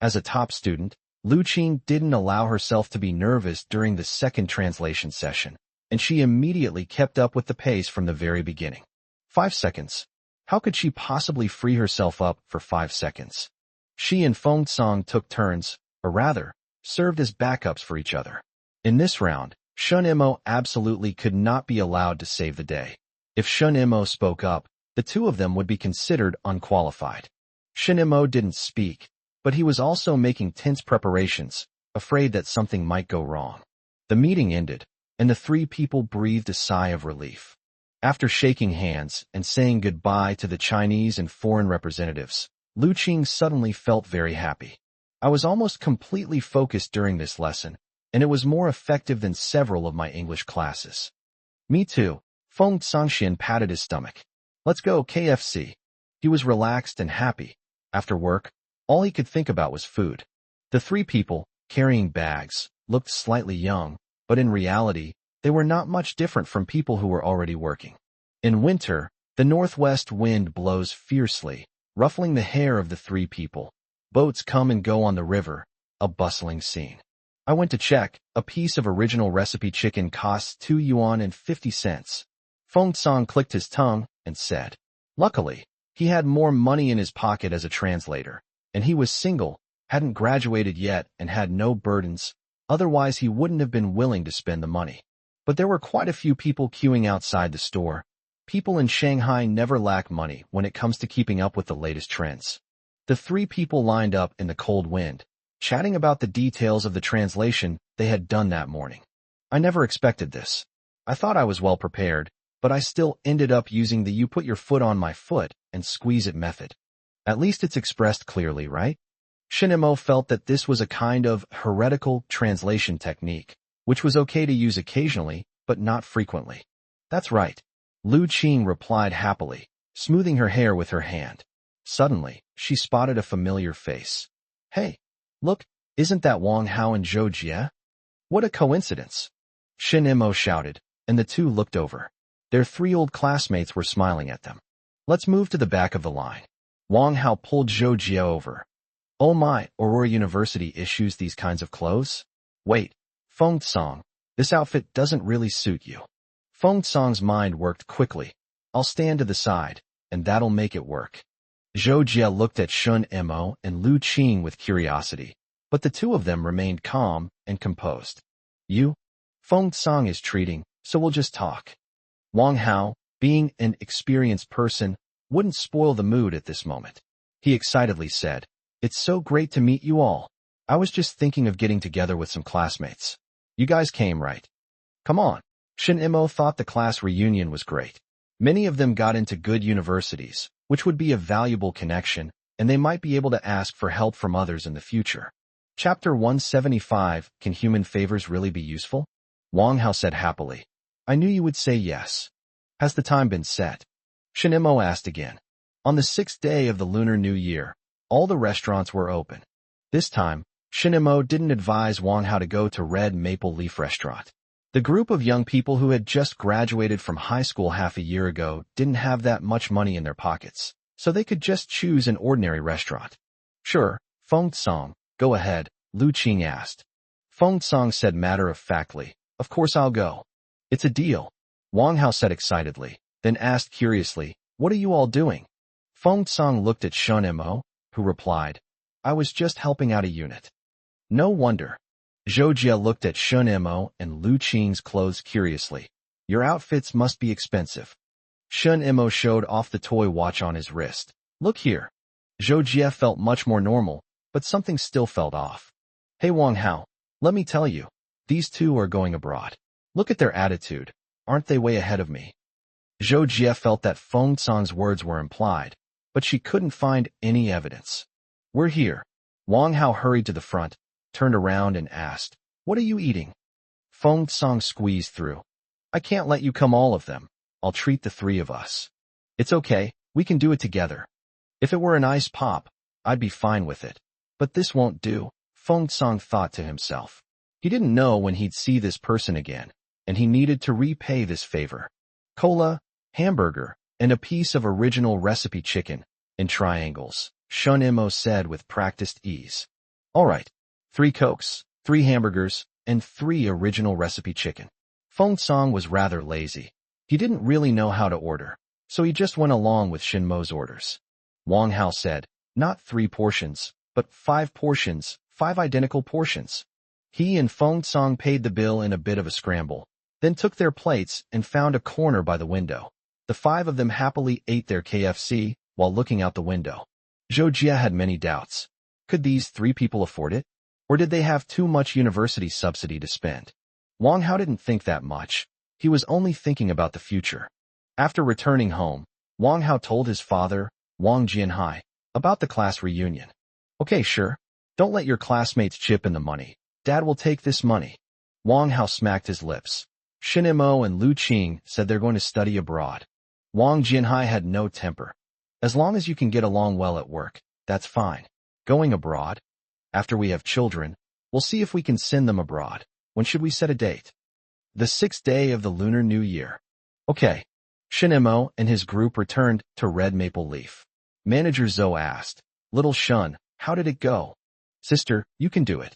As a top student, Lu Qing didn't allow herself to be nervous during the second translation session, and she immediately kept up with the pace from the very beginning. 5 seconds. How could she possibly free herself up for 5 seconds? She and Feng Cong took turns, or rather, served as backups for each other. In this round, Shun Mo absolutely could not be allowed to save the day. If Shun Mo spoke up, the two of them would be considered unqualified. Shun Mo didn't speak, but he was also making tense preparations, afraid that something might go wrong. The meeting ended, and the three people breathed a sigh of relief. After shaking hands and saying goodbye to the Chinese and foreign representatives, Lu Qing suddenly felt very happy. I was almost completely focused during this lesson, and it was more effective than several of my English classes. Me too. Feng Congxian patted his stomach. Let's go, KFC. He was relaxed and happy. After work, all he could think about was food. The three people, carrying bags, looked slightly young, but in reality, they were not much different from people who were already working. In winter, the northwest wind blows fiercely, ruffling the hair of the three people. Boats come and go on the river, a bustling scene. I went to check. A piece of original recipe chicken costs 2 yuan and 50 cents. Feng Cong clicked his tongue and said, luckily, he had more money in his pocket as a translator, and he was single, hadn't graduated yet, and had no burdens. Otherwise, he wouldn't have been willing to spend the money. But there were quite a few people queuing outside the store. People in Shanghai never lack money when it comes to keeping up with the latest trends. The three people lined up in the cold wind, chatting about the details of the translation they had done that morning. I never expected this. I thought I was well prepared, but I still ended up using the you put your foot on my foot and squeeze it method. At least it's expressed clearly, right? Shinimo felt that this was a kind of heretical translation technique, which was okay to use occasionally, but not frequently. That's right. Lu Qing replied happily, smoothing her hair with her hand. Suddenly, she spotted a familiar face. Hey, look, isn't that Wang Hao and Zhou Jie? What a coincidence! Shin Mo shouted, and the two looked over. Their 3 old classmates were smiling at them. Let's move to the back of the line. Wang Hao pulled Zhou Jie over. Oh my, Aurora University issues these kinds of clothes? Wait, Feng Cong, this outfit doesn't really suit you. Feng Cong's mind worked quickly. I'll stand to the side, and that'll make it work. Zhou Jie looked at Shun Mo and Lu Qing with curiosity, but the two of them remained calm and composed. You? Feng Cong is treating, so we'll just talk. Wang Hao, being an experienced person, wouldn't spoil the mood at this moment. He excitedly said, It's so great to meet you all. I was just thinking of getting together with some classmates. You guys came, right? Come on. Shin Mo thought the class reunion was great. Many of them got into good universities, which would be a valuable connection, and they might be able to ask for help from others in the future. Chapter 175, Can Human Favors Really Be Useful? Wang Hao said happily. I knew you would say yes. Has the time been set? Shin Mo asked again. On the 6th day of the Lunar New Year, all the restaurants were open. This time, Shin Mo didn't advise Wang Hao to go to Red Maple Leaf Restaurant. The group of young people who had just graduated from high school half a year ago didn't have that much money in their pockets, so they could just choose an ordinary restaurant. Sure, Feng Cong, go ahead, Lu Qing asked. Feng Song said matter-of-factly, "Of course I'll go. It's a deal." Wang Hao said excitedly, then asked curiously, "What are you all doing?" Feng Song looked at Shun Mo, who replied, "I was just helping out a unit." No wonder. Zhou Jia looked at Shun Mo and Lu Qing's clothes curiously. "Your outfits must be expensive." Shun Mo showed off the toy watch on his wrist. "Look here." Zhou Jia felt much more normal, but something still felt off. "Hey Wang Hao, let me tell you, these two are going abroad. Look at their attitude. Aren't they way ahead of me?" Zhou Jia felt that Feng Song's words were implied, but she couldn't find any evidence. "We're here." Wang Hao hurried to the front, turned around and asked, "What are you eating?" Feng Song squeezed through. "I can't let you come all of them. I'll treat the three of us." "It's okay, we can do it together." If it were an ice pop, I'd be fine with it. But this won't do, Feng Song thought to himself. He didn't know when he'd see this person again, and he needed to repay this favor. Cola, hamburger, and a piece of original recipe chicken, in triangles, Shun Mo said with practiced ease. "All right, 3 Cokes, 3 hamburgers, and 3 original recipe chicken." Feng Song was rather lazy. He didn't really know how to order, so he just went along with Shin Mo's orders. Wang Hao said, "Not 3 portions, but 5 portions, 5 identical portions." He and Feng Song paid the bill in a bit of a scramble, then took their plates and found a corner by the window. The 5 of them happily ate their KFC while looking out the window. Zhou Jia had many doubts. Could these 3 people afford it? Or did they have too much university subsidy to spend? Wang Hao didn't think that much. He was only thinking about the future. After returning home, Wang Hao told his father, Wang Jianhai, about the class reunion. "Okay, sure. Don't let your classmates chip in the money. Dad will take this money." Wang Hao smacked his lips. Shin Mo and Lu Qing said they're going to study abroad. Wang Jianhai had no temper. "As long as you can get along well at work, that's fine. Going abroad? After we have children, we'll see if we can send them abroad. When should we set a date?" "The 6th day of the Lunar New Year." "Okay." Shin Mo and his group returned to Red Maple Leaf. Manager Zhou asked, "Little Shun, how did it go?" "Sister, you can do it."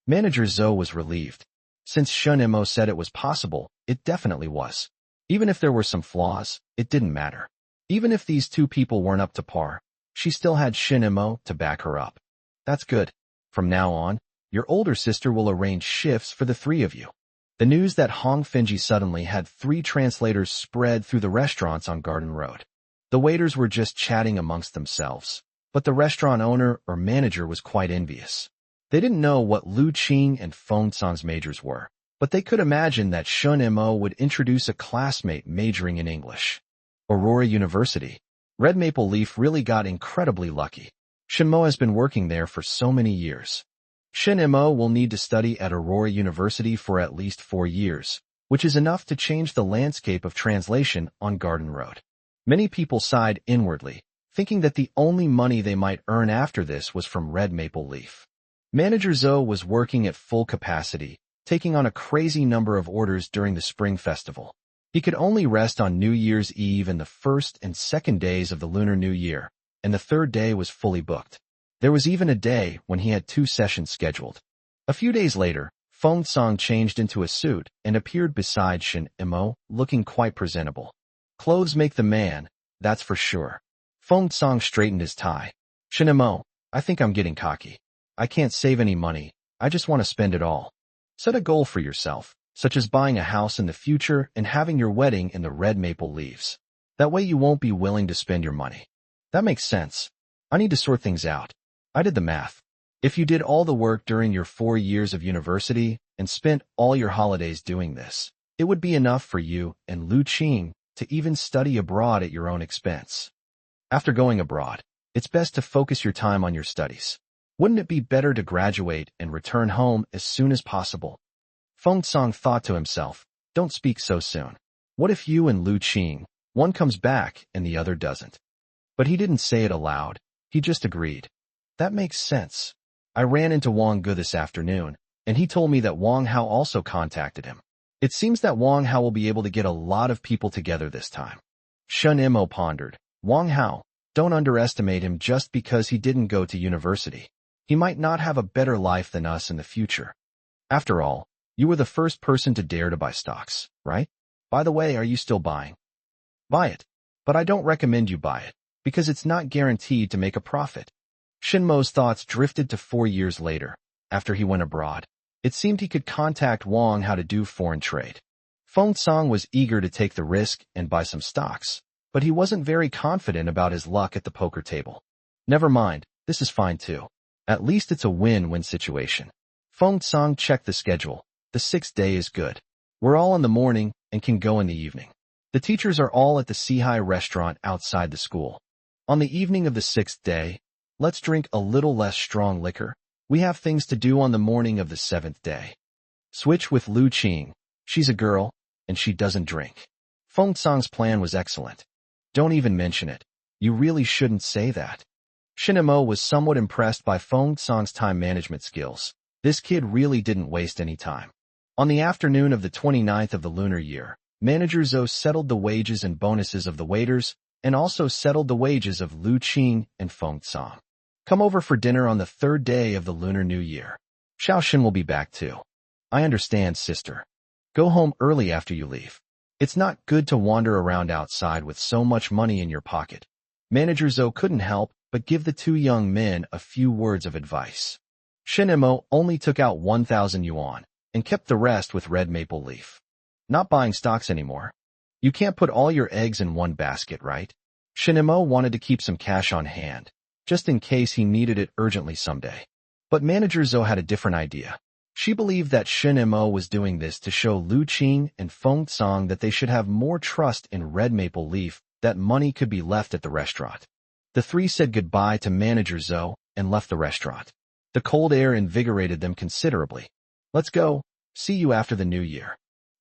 Manager Zhou was relieved. Since Shun Mo said it was possible, it definitely was. Even if there were some flaws, it didn't matter. Even if these 2 people weren't up to par, she still had Shin Mo to back her up. "That's good. From now on, your older sister will arrange shifts for the 3 of you." The news that Hong Finji suddenly had 3 translators spread through the restaurants on Garden Road. The waiters were just chatting amongst themselves, but the restaurant owner or manager was quite envious. They didn't know what Lu Qing and Feng Song's majors were, but they could imagine that Shun Mo would introduce a classmate majoring in English. Aurora University. Red Maple Leaf really got incredibly lucky. Shin Mo has been working there for so many years. Shin Mo will need to study at Aurora University for at least 4 years, which is enough to change the landscape of translation on Garden Road. Many people sighed inwardly, thinking that the only money they might earn after this was from Red Maple Leaf. Manager Zhou was working at full capacity, taking on a crazy number of orders during the Spring Festival. He could only rest on New Year's Eve and the 1st and 2nd days of the Lunar New Year, and the 3rd day was fully booked. There was even a day when he had 2 sessions scheduled. A few days later, Feng Song changed into a suit and appeared beside Shin Mo, looking quite presentable. Clothes make the man, that's for sure. Feng Song straightened his tie. "Shin Mo, I think I'm getting cocky. I can't save any money, I just want to spend it all. Set a goal for yourself, such as buying a house in the future and having your wedding in the Red Maple Leaves. That way you won't be willing to spend your money." "That makes sense. I need to sort things out." I did the math. If you did all the work during your 4 years of university and spent all your holidays doing this, it would be enough for you and Lu Qing to even study abroad at your own expense. After going abroad, it's best to focus your time on your studies. Wouldn't it be better to graduate and return home as soon as possible? Feng Song thought to himself, "Don't speak so soon. What if you and Lu Qing, one comes back and the other doesn't?" But he didn't say it aloud. He just agreed. "That makes sense. I ran into Wang Gu this afternoon, and he told me that Wang Hao also contacted him. It seems that Wang Hao will be able to get a lot of people together this time." Shun Mo pondered. Wang Hao, don't underestimate him just because he didn't go to university. He might not have a better life than us in the future. After all, you were the first person to dare to buy stocks, right? By the way, are you still buying? Buy it. But I don't recommend you buy it, because it's not guaranteed to make a profit. Shinmo's thoughts drifted to 4 years later, after he went abroad. It seemed he could contact Wang how to do foreign trade. Feng Song was eager to take the risk and buy some stocks, but he wasn't very confident about his luck at the poker table. Never mind, this is fine too. At least it's a win-win situation. Feng Song checked the schedule. The 6th day is good. We're all in the morning and can go in the evening. The teachers are all at the Sihai restaurant outside the school. On the evening of the 6th day, let's drink a little less strong liquor. We have things to do on the morning of the 7th day. Switch with Lu Qing. She's a girl, and she doesn't drink. Feng Song's plan was excellent. Don't even mention it. You really shouldn't say that. Shinmo was somewhat impressed by Feng Song's time management skills. This kid really didn't waste any time. On the afternoon of the 29th of the lunar year, Manager Zhou settled the wages and bonuses of the waiters, and also settled the wages of Lu Qing and Feng Song. Come over for dinner on the 3rd day of the Lunar New Year. Xiaoxin will be back too. I understand, sister. Go home early after you leave. It's not good to wander around outside with so much money in your pocket. Manager Zhou couldn't help but give the 2 young men a few words of advice. Shinmo only took out 1,000 yuan and kept the rest with red maple leaf. Not buying stocks anymore. You can't put all your eggs in one basket, right? Shinmo wanted to keep some cash on hand, just in case he needed it urgently someday. But Manager Zhou had a different idea. She believed that Shinmo was doing this to show Lu Qing and Feng Song that they should have more trust in red maple leaf, that money could be left at the restaurant. The 3 said goodbye to Manager Zhou and left the restaurant. The cold air invigorated them considerably. Let's go. See you after the new year.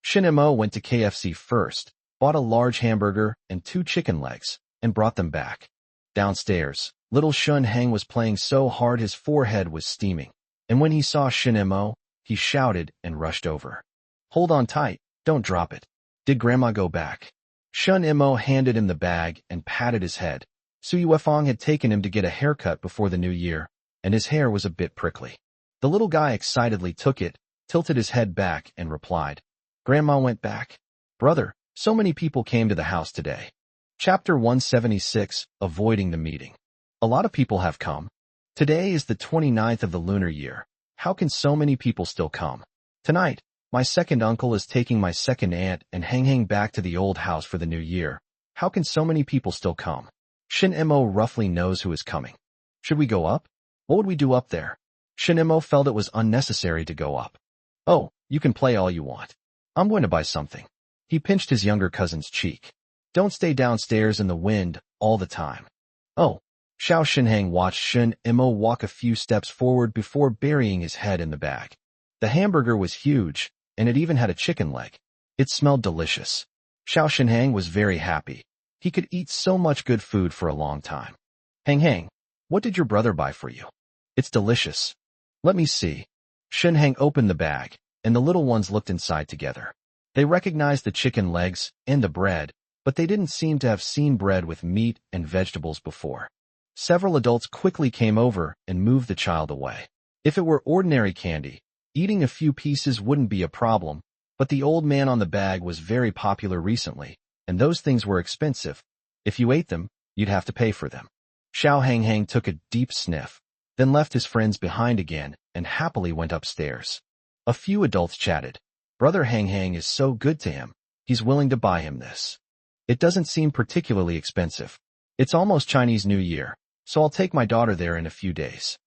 Shinmo went to KFC first, bought a large hamburger and 2 chicken legs, and brought them back. Downstairs, little Shun Heng was playing so hard his forehead was steaming, and when he saw Shinmo, he shouted and rushed over. Hold on tight, don't drop it. Did Grandma go back? Shinmo handed him the bag and patted his head. Sui Wefang had taken him to get a haircut before the new year, and his hair was a bit prickly. The little guy excitedly took it, tilted his head back, and replied, Grandma went back. Brother, so many people came to the house today. Chapter 176, Avoiding the Meeting. A lot of people have come. Today is the 29th of the lunar year. How can so many people still come? Tonight, my second uncle is taking my second aunt and Hang back to the old house for the new year. How can so many people still come? Shinmo roughly knows who is coming. Should we go up? What would we do up there? Shinmo felt it was unnecessary to go up. Oh, you can play all you want. I'm going to buy something. He pinched his younger cousin's cheek. Don't stay downstairs in the wind all the time. Oh. Xiao Shinhang watched Shinmo walk a few steps forward before burying his head in the bag. The hamburger was huge, and it even had a chicken leg. It smelled delicious. Xiao Shinhang was very happy. He could eat so much good food for a long time. Hang, what did your brother buy for you? It's delicious. Let me see. Shinhang opened the bag, and the little ones looked inside together. They recognized the chicken legs and the bread, but they didn't seem to have seen bread with meat and vegetables before. Several adults quickly came over and moved the child away. If it were ordinary candy, eating a few pieces wouldn't be a problem, but the old man on the bag was very popular recently, and those things were expensive. If you ate them, you'd have to pay for them. Xiao Hang took a deep sniff, then left his friends behind again and happily went upstairs. A few adults chatted. Brother Hang is so good to him, he's willing to buy him this. It doesn't seem particularly expensive. It's almost Chinese New Year, so I'll take my daughter there in a few days.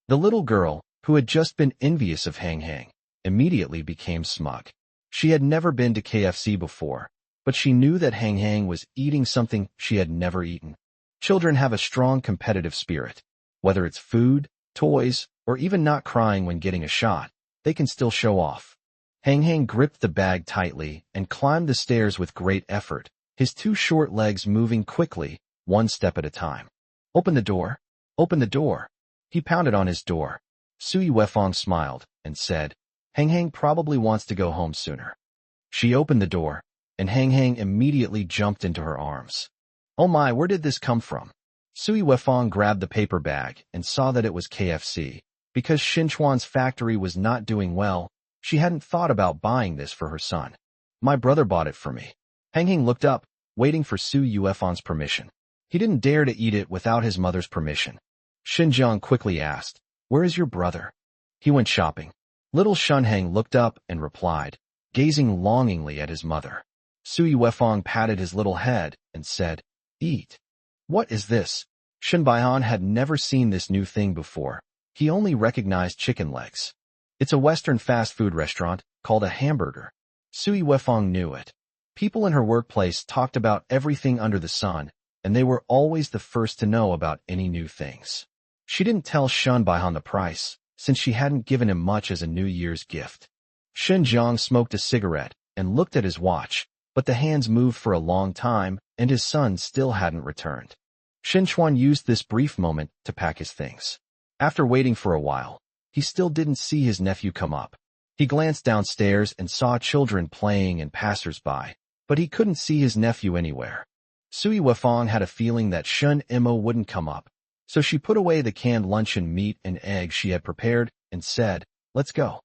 The little girl, who had just been envious of Hang, immediately became smug. She had never been to KFC before, but she knew that Hang was eating something she had never eaten. Children have a strong competitive spirit. Whether it's food, toys, or even not crying when getting a shot, they can still show off. Hang gripped the bag tightly and climbed the stairs with great effort, his 2 short legs moving quickly, one step at a time. Open the door. Open the door. He pounded on his door. Sui Wefang smiled and said, Hang probably wants to go home sooner. She opened the door, and Hang immediately jumped into her arms. Oh my, where did this come from? Sui Wefang grabbed the paper bag and saw that it was KFC. Because Xinchuan's factory was not doing well, She hadn't thought about buying this for her son. My brother bought it for me. Hang Heng looked up, waiting for Su Yuefan's permission. He didn't dare to eat it without his mother's permission. Xinjiang quickly asked, "Where is your brother?" "He went shopping." Little Shunheng looked up and replied, gazing longingly at his mother. Su Yuefang patted his little head and said, "Eat." "What is this?" Shen Baihan had never seen this new thing before. He only recognized chicken legs. "It's a Western fast food restaurant called a hamburger." Su Yuefang knew it. People in her workplace talked about everything under the sun, and they were always the first to know about any new things. She didn't tell Shen Baihan the price, since she hadn't given him much as a New Year's gift. Xinjiang smoked a cigarette and looked at his watch, but the hands moved for a long time, and his son still hadn't returned. Xinchuan used this brief moment to pack his things. After waiting for a while, he still didn't see his nephew come up. He glanced downstairs and saw children playing and passers-by, but he couldn't see his nephew anywhere. Sui Wefang had a feeling that Shun Imo wouldn't come up, so she put away the canned luncheon meat and eggs she had prepared and said, "Let's go."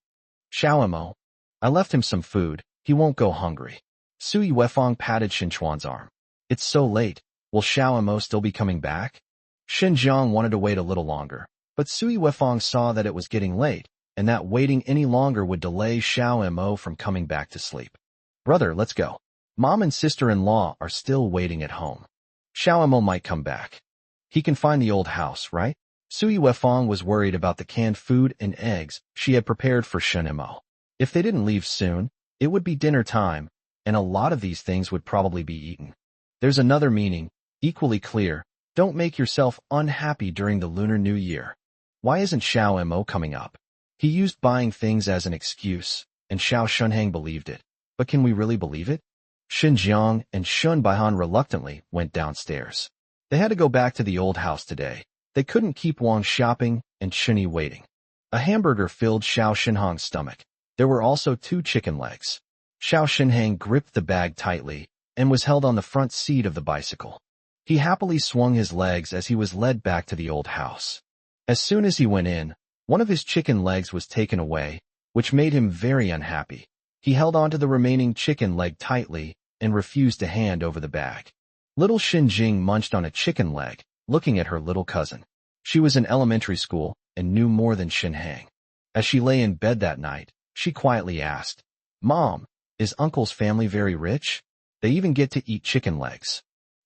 "Xiao Imo, I left him some food. He won't go hungry." Sui Wefang patted Xinchuan's arm. "It's so late. Will Xiao Imo still be coming back?" Xinjiang wanted to wait a little longer, but Sui Wefang saw that it was getting late, and that waiting any longer would delay Xiao Imo from coming back to sleep. "Brother, let's go. Mom and sister-in-law are still waiting at home. Xiao Imo might come back. He can find the old house, right?" Sui Wefang was worried about the canned food and eggs she had prepared for Shen Imo. If they didn't leave soon, it would be dinner time, and a lot of these things would probably be eaten. There's another meaning, equally clear. Don't make yourself unhappy during the Lunar New Year. Why isn't Xiao Mo coming up? He used buying things as an excuse, and Xiao Shunhang believed it. But can we really believe it? Xinjiang and Shun Baihan reluctantly went downstairs. They had to go back to the old house today. They couldn't keep Wang shopping and Shunyi waiting. A hamburger filled Xiao Shinhang's stomach. There were also 2 chicken legs. Xiao Shinhang gripped the bag tightly and was held on the front seat of the bicycle. He happily swung his legs as he was led back to the old house. As soon as he went in, one of his chicken legs was taken away, which made him very unhappy. He held onto the remaining chicken leg tightly and refused to hand over the bag. Little Xinjing munched on a chicken leg, looking at her little cousin. She was in elementary school and knew more than Xinhang. As she lay in bed that night, she quietly asked, "Mom, is Uncle's family very rich? They even get to eat chicken legs."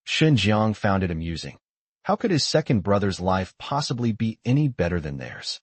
Xinjiang found it amusing. How could his second brother's life possibly be any better than theirs?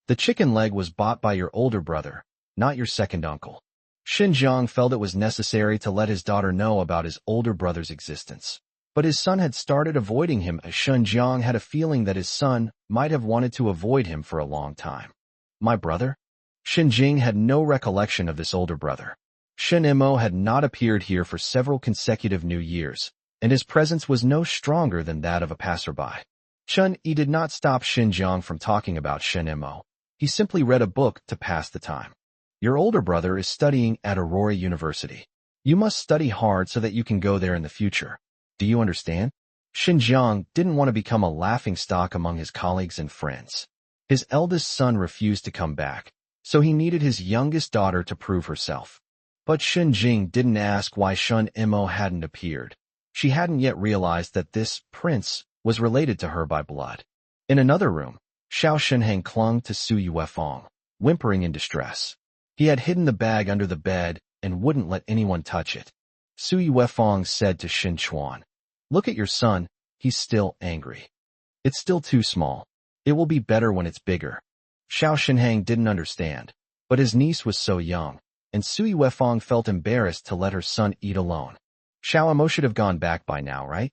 "The chicken leg was bought by your older brother, not your second uncle." Xinjiang felt it was necessary to let his daughter know about his older brother's existence. But his son had started avoiding him, as Xinjiang had a feeling that his son might have wanted to avoid him for a long time. "My brother?" Xinjing had no recollection of this older brother. Shen Imo had not appeared here for several consecutive New Years, and his presence was no stronger than that of a passerby. Chun Yi did not stop Xinjiang from talking about Shen Imo. He simply read a book to pass the time. "Your older brother is studying at Aurora University. You must study hard so that you can go there in the future. Do you understand?" Xinjiang didn't want to become a laughingstock among his colleagues and friends. His eldest son refused to come back, so he needed his youngest daughter to prove herself. But Xinjing didn't ask why Shun Imo hadn't appeared. She hadn't yet realized that this prince was related to her by blood. In another room, Xiao Shenheng clung to Su Yuefang, whimpering in distress. He had hidden the bag under the bed and wouldn't let anyone touch it. Su Yuefang said to Xin Chuan, "Look at your son, he's still angry. It's still too small. It will be better when it's bigger." Xiao Shenheng didn't understand, but his niece was so young, and Sui Wefang felt embarrassed to let her son eat alone. Xiao Imo should have gone back by now, right?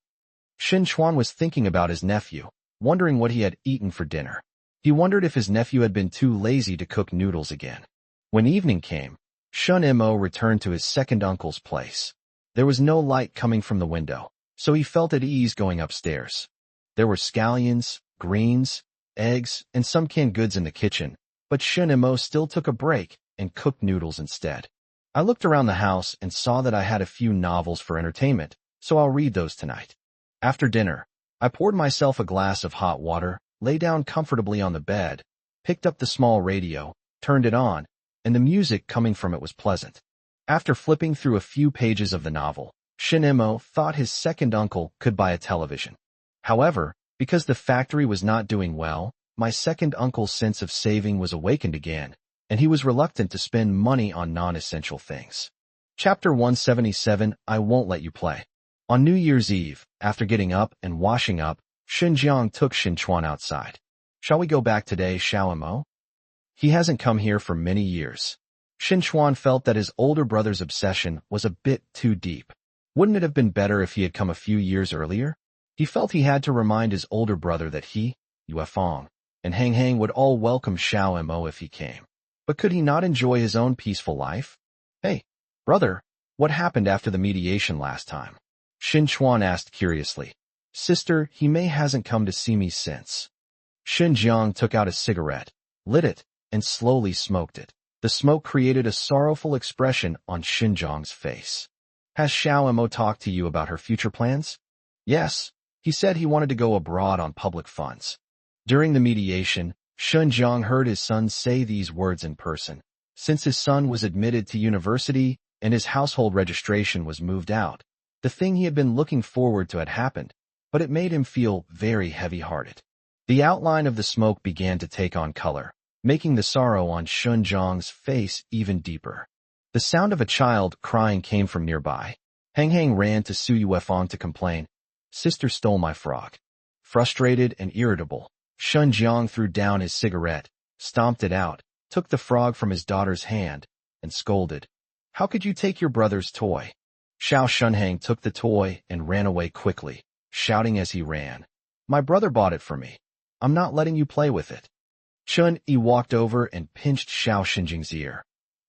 Xin Chuan was thinking about his nephew, wondering what he had eaten for dinner. He wondered if his nephew had been too lazy to cook noodles again. When evening came, Shun Imo returned to his second uncle's place. There was no light coming from the window, so he felt at ease going upstairs. There were scallions, greens, eggs, and some canned goods in the kitchen, but Shun Imo still took a break and cooked noodles instead. "I looked around the house and saw that I had a few novels for entertainment, so I'll read those tonight." After dinner, I poured myself a glass of hot water, lay down comfortably on the bed, picked up the small radio, turned it on, and the music coming from it was pleasant. After flipping through a few pages of the novel, Shin Imo thought his second uncle could buy a television. However, because the factory was not doing well, my second uncle's sense of saving was awakened again, and he was reluctant to spend money on non-essential things. Chapter 177, I Won't Let You Play. On New Year's Eve, after getting up and washing up, Xinjiang took Xinchuan outside. Shall we go back today, Xiao Imo? He hasn't come here for many years. Xinchuan felt that his older brother's obsession was a bit too deep. Wouldn't it have been better if he had come a few years earlier? He felt he had to remind his older brother that he, Yuefeng, and Hang Hang would all welcome Xiao Mo if he came. But could he not enjoy his own peaceful life? Hey, brother, what happened after the mediation last time? Xinchuan asked curiously. Sister, he hasn't come to see me since. Xinjiang took out a cigarette, lit it, and slowly smoked it. The smoke created a sorrowful expression on Xinjiang's face. Has Xiao Mo talked to you about her future plans? Yes, he said he wanted to go abroad on public funds. During the mediation, Xinjiang heard his son say these words in person. Since his son was admitted to university and his household registration was moved out, the thing he had been looking forward to had happened, but it made him feel very heavy-hearted. The outline of the smoke began to take on color, making the sorrow on Xinjiang's face even deeper. The sound of a child crying came from nearby. Hang Hang ran to Su Yuefeng to complain. Sister stole my frog. Frustrated and irritable, Xinjiang threw down his cigarette, stomped it out, took the frog from his daughter's hand, and scolded. How could you take your brother's toy? Xiao Shunhang took the toy and ran away quickly, shouting as he ran. My brother bought it for me. I'm not letting you play with it. Chun Yi walked over and pinched Xiao Xinjing's ear.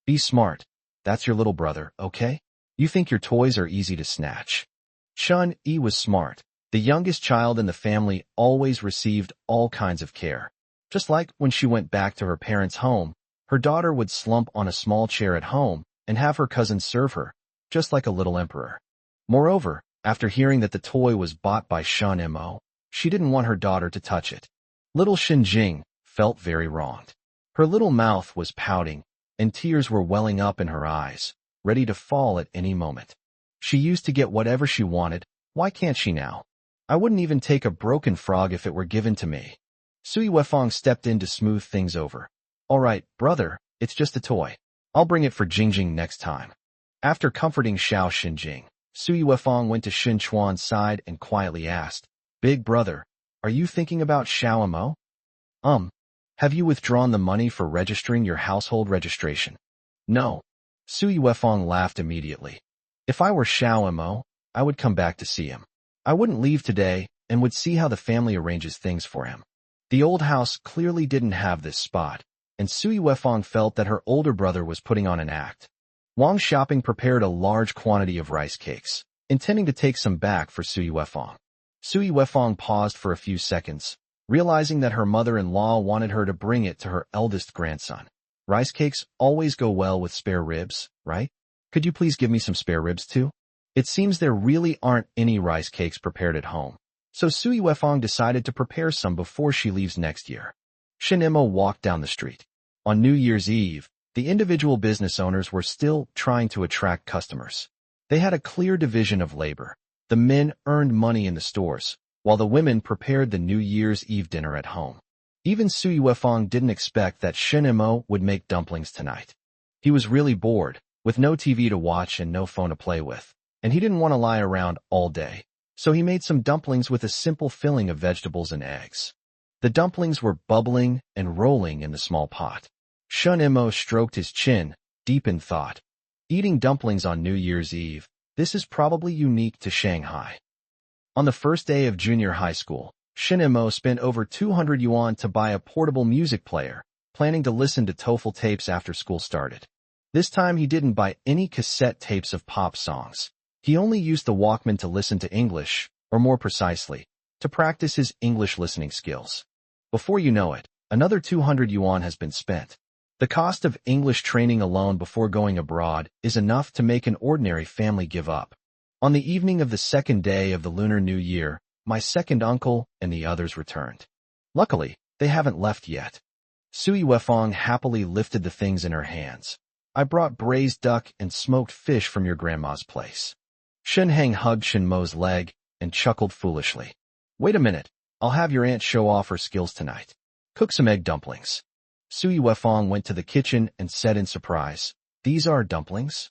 Be smart. That's your little brother, okay? You think your toys are easy to snatch. Chun Yi was smart. The youngest child in the family always received all kinds of care. Just like when she went back to her parents' home, her daughter would slump on a small chair at home and have her cousins serve her, just like a little emperor. Moreover, after hearing that the toy was bought by Shan Mo, she didn't want her daughter to touch it. Little Xinjing felt very wronged. Her little mouth was pouting, and tears were welling up in her eyes, ready to fall at any moment. She used to get whatever she wanted. Why can't she now? I wouldn't even take a broken frog if it were given to me. Sui Wefang stepped in to smooth things over. All right, brother, it's just a toy. I'll bring it for Jingjing next time. After comforting Xiao Xinjing, Sui Wefang went to Xin Chuan's side and quietly asked, Big brother, are you thinking about Xiao Mo? Have you withdrawn the money for registering your household registration? No. Sui Wefang laughed immediately. If I were Xiao Mo, I would come back to see him. I wouldn't leave today and would see how the family arranges things for him. The old house clearly didn't have this spot, and Sui Wefang felt that her older brother was putting on an act. Wang Xiaoping prepared a large quantity of rice cakes, intending to take some back for Sui Wefang. Sui Wefang paused for a few seconds, realizing that her mother-in-law wanted her to bring it to her eldest grandson. Rice cakes always go well with spare ribs, right? Could you please give me some spare ribs too? It seems there really aren't any rice cakes prepared at home, so Sui Wefang decided to prepare some before she leaves next year. Shin Imo walked down the street. On New Year's Eve, the individual business owners were still trying to attract customers. They had a clear division of labor. The men earned money in the stores, while the women prepared the New Year's Eve dinner at home. Even Sui Wefang didn't expect that Shin Imo would make dumplings tonight. He was really bored, with no TV to watch and no phone to play with, and he didn't want to lie around all day, so he made some dumplings with a simple filling of vegetables and eggs. The dumplings were bubbling and rolling in the small pot. Shun Imo stroked his chin, deep in thought. Eating dumplings on New Year's Eve, this is probably unique to Shanghai. On the first day of junior high school, Shin Imo spent over 200 yuan to buy a portable music player, planning to listen to TOEFL tapes after school started. This time he didn't buy any cassette tapes of pop songs. He only used the Walkman to listen to English, or more precisely, to practice his English listening skills. Before you know it, another 200 yuan has been spent. The cost of English training alone before going abroad is enough to make an ordinary family give up. On the evening of the second day of the Lunar New Year, my second uncle and the others returned. Luckily, they haven't left yet. Sui Wefong happily lifted the things in her hands. I brought braised duck and smoked fish from your grandma's place. Shen Hang hugged Shen Mo's leg and chuckled foolishly. Wait a minute, I'll have your aunt show off her skills tonight. Cook some egg dumplings. Sui Wefong went to the kitchen and said in surprise, These are dumplings?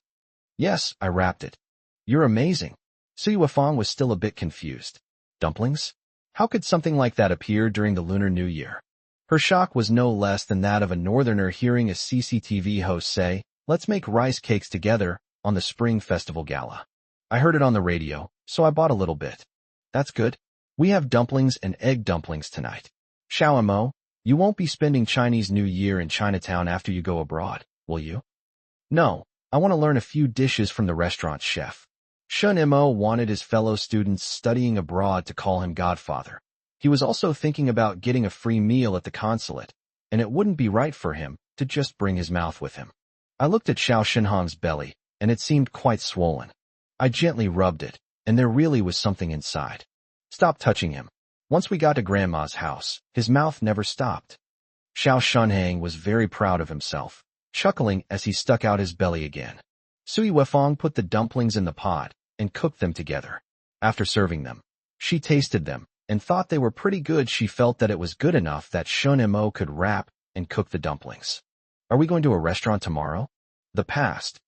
Yes, I rapped it. You're amazing. Sui Wefong was still a bit confused. Dumplings? How could something like that appear during the Lunar New Year? Her shock was no less than that of a northerner hearing a CCTV host say, Let's make rice cakes together on the Spring Festival Gala. I heard it on the radio, so I bought a little bit. That's good. We have dumplings and egg dumplings tonight. Xiao Mo, you won't be spending Chinese New Year in Chinatown after you go abroad, will you? No, I want to learn a few dishes from the restaurant chef. Shen Mo wanted his fellow students studying abroad to call him godfather. He was also thinking about getting a free meal at the consulate, and it wouldn't be right for him to just bring his mouth with him. I looked at Xiao Shenhong's belly, and it seemed quite swollen. I gently rubbed it, and there really was something inside. Stop touching him. Once we got to Grandma's house, his mouth never stopped. Xiao Shenhang was very proud of himself, chuckling as he stuck out his belly again. Sui Wefong put the dumplings in the pot and cooked them together. After serving them, she tasted them and thought they were pretty good. She felt that it was good enough that Shen Mo could wrap and cook the dumplings. Are we going to a restaurant tomorrow? The past.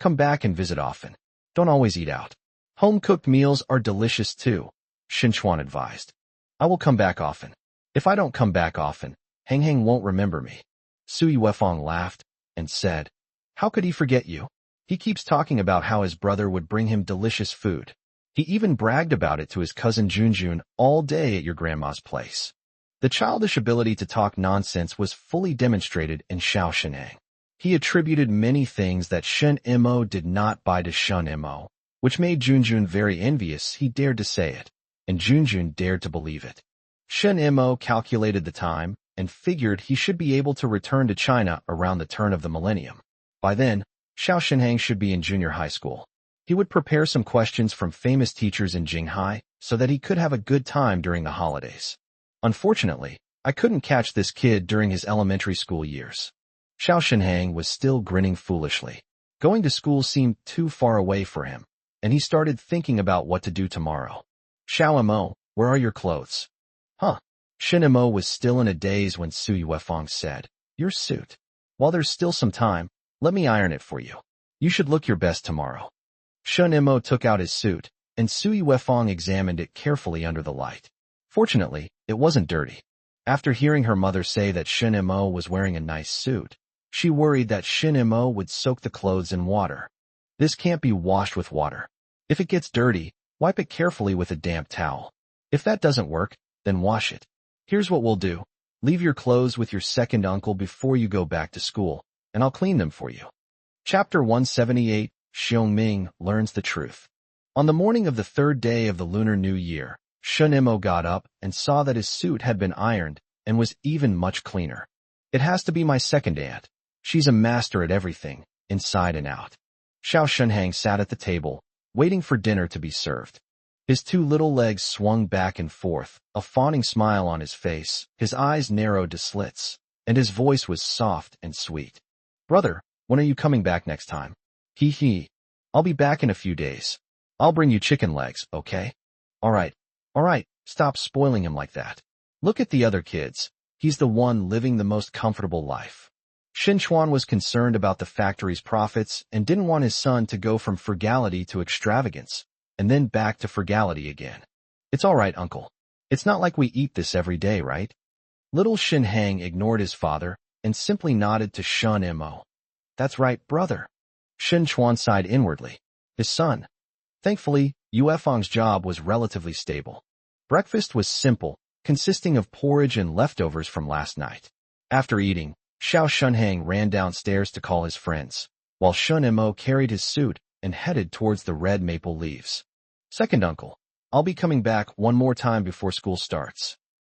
Come back and visit often. Don't always eat out. Home-cooked meals are delicious too, Shin Chuan advised. I will come back often. If I don't come back often, Hang Hang won't remember me. Sui Wefong laughed and said, How could he forget you? He keeps talking about how his brother would bring him delicious food. He even bragged about it to his cousin Junjun all day at your grandma's place. The childish ability to talk nonsense was fully demonstrated in Xiao Shenang. He attributed many things that Shen Mo did not buy to Shen Mo, which made Junjun very envious. He dared to say it, and Junjun dared to believe it. Shen Mo calculated the time and figured he should be able to return to China around the turn of the millennium. By then, Xiao Shenhang should be in junior high school. He would prepare some questions from famous teachers in Jinghai so that he could have a good time during the holidays. Unfortunately, I couldn't catch this kid during his elementary school years. Xiao Shenhang was still grinning foolishly. Going to school seemed too far away for him, and he started thinking about what to do tomorrow. Xiao Mo, where are your clothes? Huh. Shen Mo was still in a daze when Sui Wefong said, Your suit. While there's still some time, let me iron it for you. You should look your best tomorrow. Shen Mo took out his suit, and Sui Wefong examined it carefully under the light. Fortunately, it wasn't dirty. After hearing her mother say that Shen Mo was wearing a nice suit, she worried that Shen Mo would soak the clothes in water. This can't be washed with water. If it gets dirty, wipe it carefully with a damp towel. If that doesn't work, then wash it. Here's what we'll do. Leave your clothes with your second uncle before you go back to school, and I'll clean them for you. Chapter 178, Xiongming learns the truth. On the morning of the third day of the Lunar New Year, Shen Mo got up and saw that his suit had been ironed and was even much cleaner. It has to be my second aunt. She's a master at everything, inside and out. Xiao Shenhang sat at the table, waiting for dinner to be served. His two little legs swung back and forth, a fawning smile on his face, his eyes narrowed to slits, and his voice was soft and sweet. Brother, when are you coming back next time? Hee hee. I'll be back in a few days. I'll bring you chicken legs, okay? All right, stop spoiling him like that. Look at the other kids. He's the one living the most comfortable life. Shin Chuan was concerned about the factory's profits and didn't want his son to go from frugality to extravagance, and then back to frugality again. It's all right, uncle. It's not like we eat this every day, right? Little Shin Hang ignored his father and simply nodded to Shen Mo. That's right, brother. Shin Chuan sighed inwardly. His son. Thankfully, Yu Feng's job was relatively stable. Breakfast was simple, consisting of porridge and leftovers from last night. After eating, Xiao Shenhang ran downstairs to call his friends, while Shen Mo carried his suit and headed towards the red maple leaves. Second uncle, I'll be coming back one more time before school starts.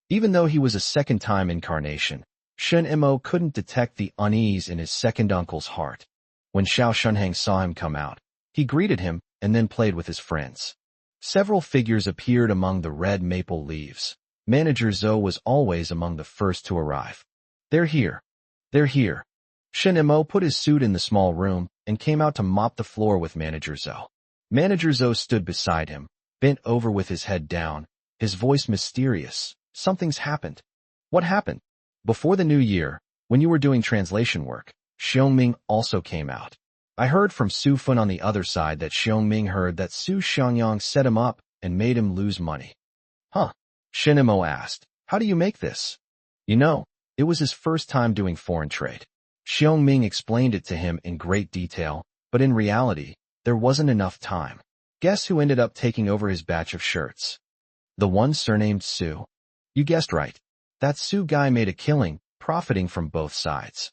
Even though he was a second-time incarnation, Shen Mo couldn't detect the unease in his second uncle's heart. When Xiao Shenhang saw him come out, he greeted him and then played with his friends. Several figures appeared among the red maple leaves. Manager Zhou was always among the first to arrive. They're here, They're here. Shin Mo put his suit in the small room and came out to mop the floor with Manager Zo. Manager Zo stood beside him, bent over with his head down, his voice mysterious. Something's happened. What happened? Before the new year, when you were doing translation work, Xiongming also came out. I heard from Su Fun on the other side that Xiongming heard that Su Xiangyang set him up and made him lose money. Huh? Shin Mo asked. How do you make this? You know, it was his first time doing foreign trade. Xiongming explained it to him in great detail, but in reality, there wasn't enough time. Guess who ended up taking over his batch of shirts? The one surnamed Su. You guessed right. That Su guy made a killing, profiting from both sides.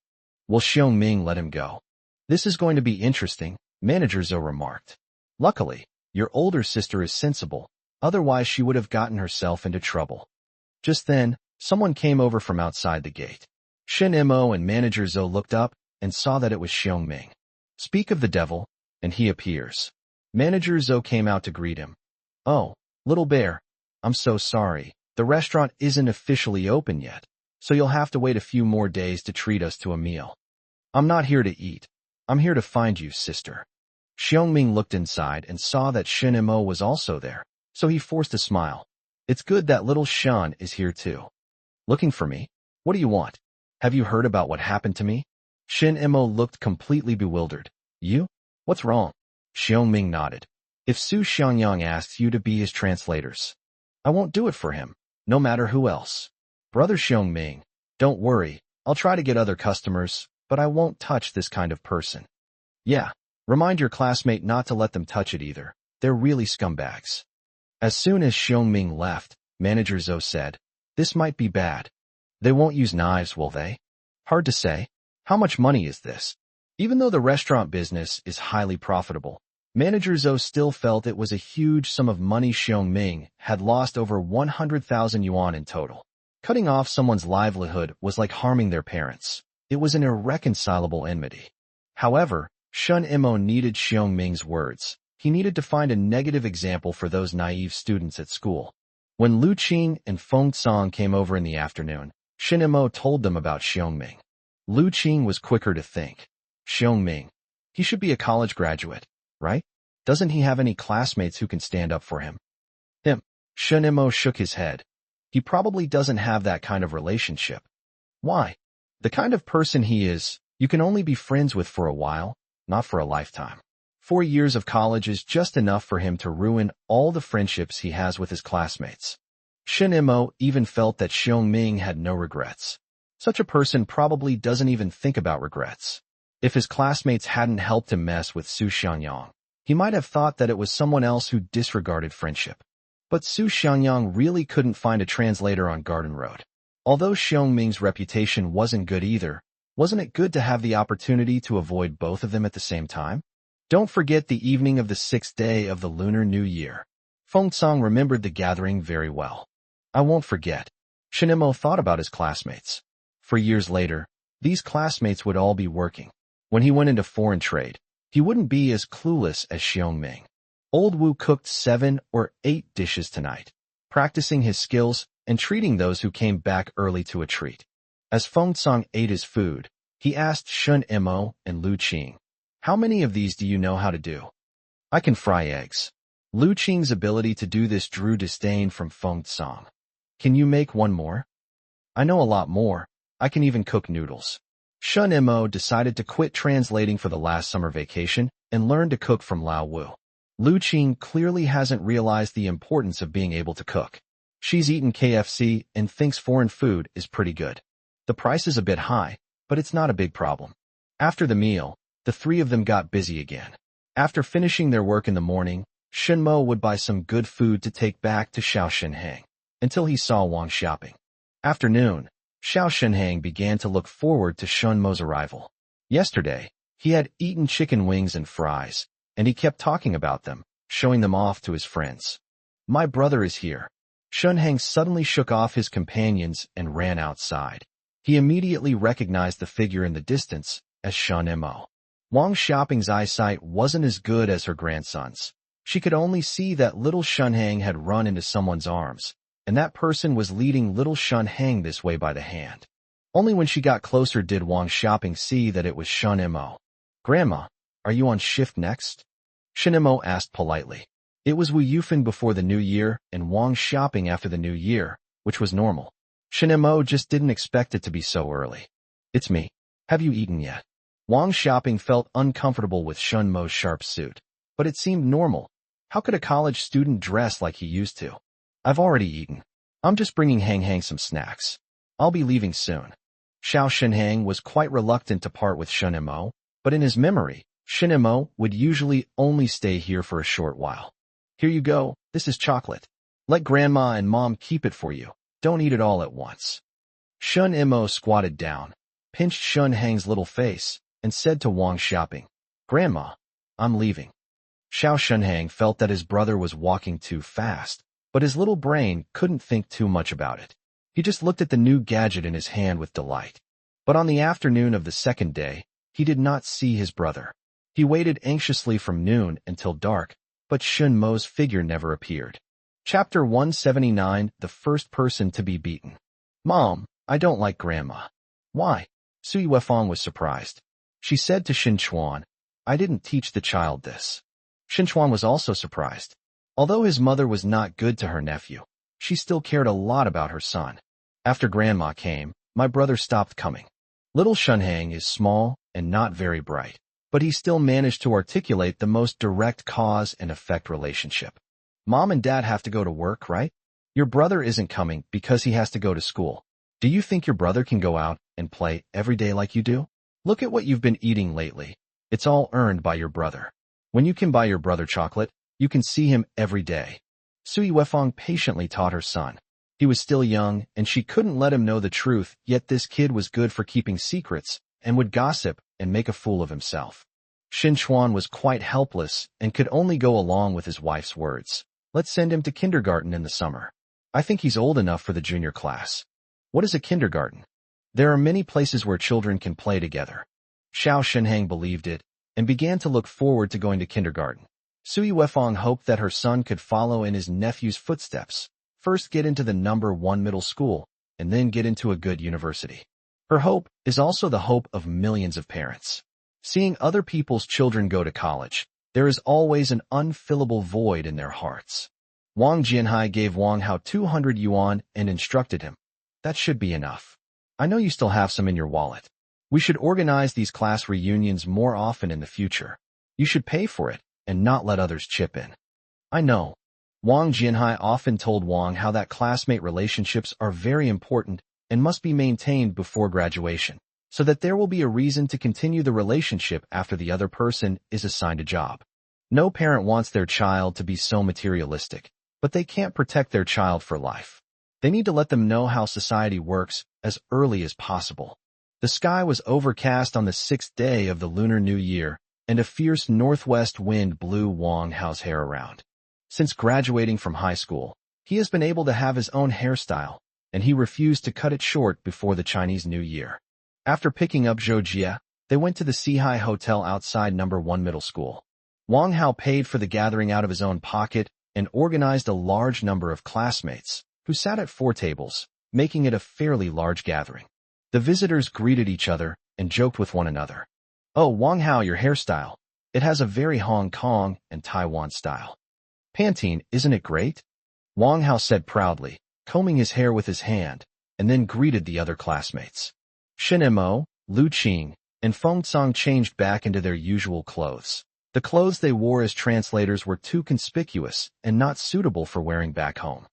Will Xiongming let him go? This is going to be interesting, Manager Zo remarked. Luckily, your older sister is sensible, otherwise she would have gotten herself into trouble. Just then, someone came over from outside the gate. Shin Mo and Manager Zo looked up and saw that it was Xiongming. Speak of the devil, and he appears. Manager Zo came out to greet him. Oh, little bear, I'm so sorry. The restaurant isn't officially open yet, so you'll have to wait a few more days to treat us to a meal. I'm not here to eat. I'm here to find you, sister. Xiongming looked inside and saw that Shin Mo was also there, so he forced a smile. It's good that little Shan is here too. Looking for me? What do you want? Have you heard about what happened to me? Shin Mo looked completely bewildered. You? What's wrong? Xiongming nodded. If Su Xiangyang asks you to be his translators, I won't do it for him, no matter who else. Brother Xiongming, don't worry, I'll try to get other customers, but I won't touch this kind of person. Yeah, remind your classmate not to let them touch it either. They're really scumbags. As soon as Xiongming left, Manager Zo said, this might be bad. They won't use knives, will they? Hard to say. How much money is this? Even though the restaurant business is highly profitable, Manager Zo still felt it was a huge sum of money. Xiongming had lost over 100,000 yuan in total. Cutting off someone's livelihood was like harming their parents. It was an irreconcilable enmity. However, Shin Mo needed Xiongming's words. He needed to find a negative example for those naive students at school. When Lu Qing and Feng Tsang came over in the afternoon, Shin Mo told them about Xiongming. Lu Qing was quicker to think. Xiongming. He should be a college graduate, right? Doesn't he have any classmates who can stand up for him? Shin Mo shook his head. He probably doesn't have that kind of relationship. Why? The kind of person he is, you can only be friends with for a while, not for a lifetime. 4 years of college is just enough for him to ruin all the friendships he has with his classmates. Shin Mo even felt that Xiongming had no regrets. Such a person probably doesn't even think about regrets. If his classmates hadn't helped him mess with Su Xiangyang, he might have thought that it was someone else who disregarded friendship. But Su Xiangyang really couldn't find a translator on Garden Road. Although Xiongming's reputation wasn't good either, wasn't it good to have the opportunity to avoid both of them at the same time? Don't forget the evening of the 6th day of the Lunar New Year. Feng Tsang remembered the gathering very well. I won't forget. Shin Mo thought about his classmates. For years later, these classmates would all be working. When he went into foreign trade, he wouldn't be as clueless as Xiongming. Old Wu cooked 7 or 8 dishes tonight, practicing his skills and treating those who came back early to a treat. As Feng Tsang ate his food, he asked Shin Mo and Lu Qing, how many of these do you know how to do? I can fry eggs. Lu Qing's ability to do this drew disdain from Feng Tsang. Can you make one more? I know a lot more. I can even cook noodles. Shin Mo decided to quit translating for the last summer vacation and learn to cook from Lao Wu. Lu Qing clearly hasn't realized the importance of being able to cook. She's eaten KFC and thinks foreign food is pretty good. The price is a bit high, but it's not a big problem. After the meal, the three of them got busy again. After finishing their work in the morning, Shin Mo would buy some good food to take back to Xiao Shenhang, until he saw Wang shopping. After noon, Xiao Shenhang began to look forward to Shin Mo's arrival. Yesterday, he had eaten chicken wings and fries, and he kept talking about them, showing them off to his friends. My brother is here. Shenhang suddenly shook off his companions and ran outside. He immediately recognized the figure in the distance as Shin Mo. Wang Xiaoping's eyesight wasn't as good as her grandson's. She could only see that little Shenhang had run into someone's arms, and that person was leading little Shenhang this way by the hand. Only when she got closer did Wang Xiaoping see that it was Shen Mo. "Grandma, are you on shift next?" Shen Mo asked politely. It was Wu Yufeng before the new year and Wang Xiaoping after the new year, which was normal. Shen Mo just didn't expect it to be so early. "It's me. Have you eaten yet?" Wang Xiaoping felt uncomfortable with Shen Mo's sharp suit, but it seemed normal. How could a college student dress like he used to? "I've already eaten. I'm just bringing Hang some snacks. I'll be leaving soon." Xiao Shenhang was quite reluctant to part with Shen Mo, but in his memory, Shen Mo would usually only stay here for a short while. "Here you go, this is chocolate. Let Grandma and Mom keep it for you. Don't eat it all at once." Shen Mo squatted down, pinched Shen Hang's little face, and said to Wang Xiaoping, "Grandma, I'm leaving." Xiao Shenhang felt that his brother was walking too fast, but his little brain couldn't think too much about it. He just looked at the new gadget in his hand with delight. But on the afternoon of the second day, he did not see his brother. He waited anxiously from noon until dark, but Shen Mo's figure never appeared. Chapter 179, The First Person to be Beaten. "Mom, I don't like Grandma." "Why?" Sui Wefang was surprised. She said to Xin Chuan, "I didn't teach the child this." Xin Chuan was also surprised. Although his mother was not good to her nephew, she still cared a lot about her son. "After Grandma came, my brother stopped coming." Little Shenhang is small and not very bright, but he still managed to articulate the most direct cause and effect relationship. "Mom and Dad have to go to work, right? Your brother isn't coming because he has to go to school. Do you think your brother can go out and play every day like you do? Look at what you've been eating lately. It's all earned by your brother. When you can buy your brother chocolate, you can see him every day." Sui Wefang patiently taught her son. He was still young, and she couldn't let him know the truth, yet this kid was good for keeping secrets, and would gossip and make a fool of himself. Xin Chuan was quite helpless and could only go along with his wife's words. "Let's send him to kindergarten in the summer. I think he's old enough for the junior class." "What is a kindergarten?" "There are many places where children can play together." Xiao Shenhang believed it, and began to look forward to going to kindergarten. Sui Wefang hoped that her son could follow in his nephew's footsteps. First get into the number 1 middle school, and then get into a good university. Her hope is also the hope of millions of parents. Seeing other people's children go to college, there is always an unfillable void in their hearts. Wang Jianhai gave Wang Hao 200 yuan and instructed him, "That should be enough. I know you still have some in your wallet. We should organize these class reunions more often in the future. You should pay for it and not let others chip in." "I know." Wang Jianhai often told Wang how that classmate relationships are very important and must be maintained before graduation, so that there will be a reason to continue the relationship after the other person is assigned a job. No parent wants their child to be so materialistic, but they can't protect their child for life. They need to let them know how society works as early as possible. The sky was overcast on the 6th day of the Lunar New Year, and a fierce northwest wind blew Wang Hao's hair around. Since graduating from high school, he has been able to have his own hairstyle, and he refused to cut it short before the Chinese New Year. After picking up Zhou Jia, they went to the Sihai Hotel outside number 1 middle school. Wang Hao paid for the gathering out of his own pocket and organized a large number of classmates, who sat at 4 tables, making it a fairly large gathering. The visitors greeted each other and joked with one another. "Oh, Wang Hao, your hairstyle. It has a very Hong Kong and Taiwan style. Pantene, isn't it great?" Wang Hao said proudly, combing his hair with his hand, and then greeted the other classmates. Shen Mo, Lu Qing, and Feng Cong changed back into their usual clothes. The clothes they wore as translators were too conspicuous and not suitable for wearing back home.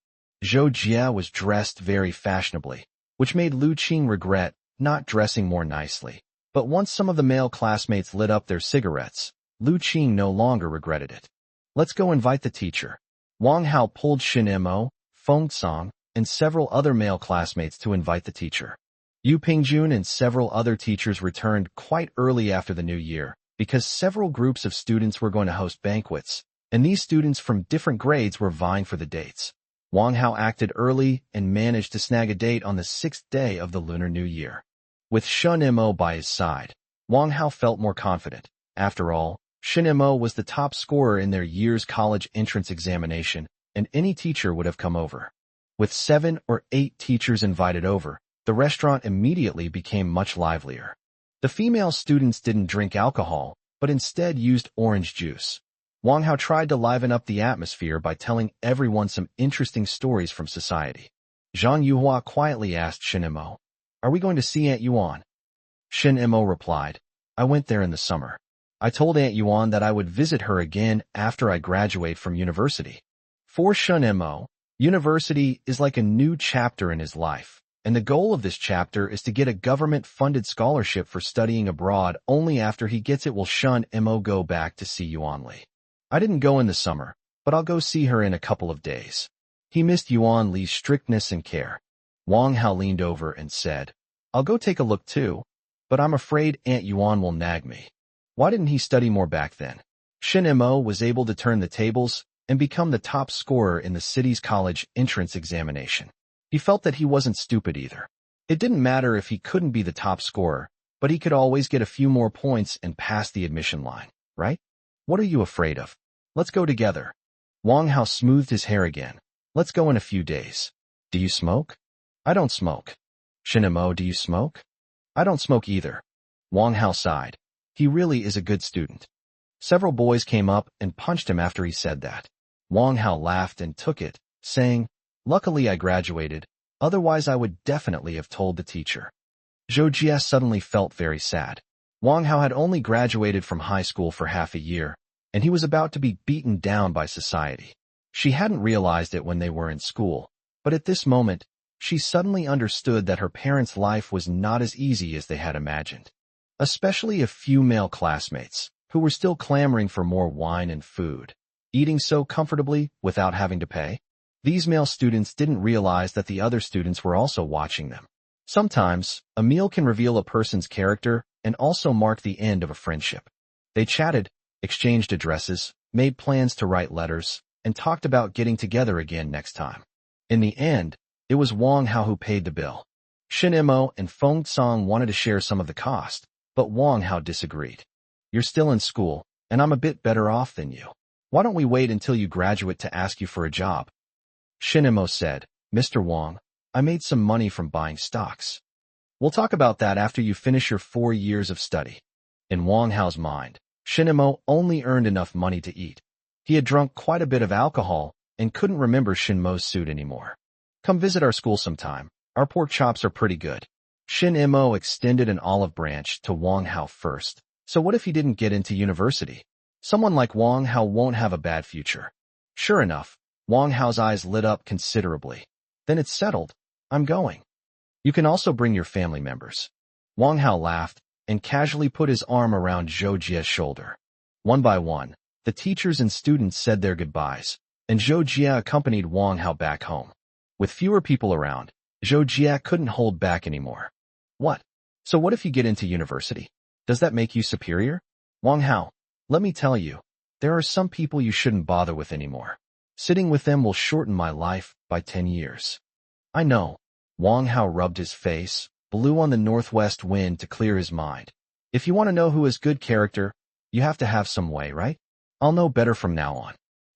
Zhou Jia was dressed very fashionably, which made Lu Qing regret not dressing more nicely. But once some of the male classmates lit up their cigarettes, Lu Qing no longer regretted it. "Let's go invite the teacher." Wang Hao pulled Shin Mo, Feng Cong, and several other male classmates to invite the teacher. Yu Pingjun and several other teachers returned quite early after the new year, because several groups of students were going to host banquets, and these students from different grades were vying for the dates. Wang Hao acted early and managed to snag a date on the 6th day of the Lunar New Year. With Shen Mo by his side, Wang Hao felt more confident. After all, Shen Mo was the top scorer in their year's college entrance examination, and any teacher would have come over. With 7 or 8 teachers invited over, The restaurant immediately became much livelier. The female students didn't drink alcohol, but instead used orange juice. Wang Hao tried to liven up the atmosphere by telling everyone some interesting stories from society. Zhang Yuhua quietly asked Shin Imo, "Are we going to see Aunt Yuan?" Shin Imo replied, "I went there in the summer. I told Aunt Yuan that I would visit her again after I graduate from university." For Shin Imo, university is like a new chapter in his life, and the goal of this chapter is to get a government-funded scholarship for studying abroad. Only after he gets it will Shin Imo go back to see Yuan Li. "I didn't go in the summer, but I'll go see her in a couple of days." He missed Yuan Li's strictness and care. Wang Hao leaned over and said, "I'll go take a look too, but I'm afraid Aunt Yuan will nag me." Why didn't he study more back then? Shin Imo was able to turn the tables and become the top scorer in the city's college entrance examination. He felt that he wasn't stupid either. It didn't matter if he couldn't be the top scorer, but he could always get a few more points and pass the admission line, right? "What are you afraid of? Let's go together." Wang Hao smoothed his hair again. "Let's go in a few days." "Do you smoke?" "I don't smoke." "Shin Imo, do you smoke?" "I don't smoke either." Wang Hao sighed. He really is a good student. Several boys came up and punched him after he said that. Wang Hao laughed and took it, saying, "Luckily I graduated, otherwise I would definitely have told the teacher." Zhou Jie suddenly felt very sad. Wang Hao had only graduated from high school for half a year, and he was about to be beaten down by society. She hadn't realized it when they were in school, but at this moment, she suddenly understood that her parents' life was not as easy as they had imagined. Especially a few male classmates, who were still clamoring for more wine and food, eating so comfortably without having to pay. These male students didn't realize that the other students were also watching them. Sometimes, a meal can reveal a person's character and also mark the end of a friendship. They chatted, exchanged addresses, made plans to write letters, and talked about getting together again next time. In the end, it was Wang Hao who paid the bill. Shin Imo and Feng Song wanted to share some of the cost, but Wang Hao disagreed. "You're still in school, and I'm a bit better off than you. Why don't we wait until you graduate to ask you for a job?" Shin Imo said, "Mr. Wang, I made some money from buying stocks. We'll talk about that after you finish your 4 years of study." In Wang Hao's mind, Shin Imo only earned enough money to eat. He had drunk quite a bit of alcohol and couldn't remember Shin Mo's suit anymore. "Come visit our school sometime. Our pork chops are pretty good." Shin Imo extended an olive branch to Wang Hao first. So what if he didn't get into university? Someone like Wang Hao won't have a bad future. Sure enough, Wang Hao's eyes lit up considerably. "Then it's settled. I'm going. You can also bring your family members." Wang Hao laughed and casually put his arm around Zhou Jie's shoulder. One by one, the teachers and students said their goodbyes, and Zhou Jie accompanied Wang Hao back home. With fewer people around, Zhou Jie couldn't hold back anymore. "What? So what if you get into university? Does that make you superior?" "Wang Hao, let me tell you, there are some people you shouldn't bother with anymore. Sitting with them will shorten my life by 10 years. "I know." Wang Hao rubbed his face, blew on the northwest wind to clear his mind. "If you want to know who has good character, you have to have some way, right? I'll know better from now on."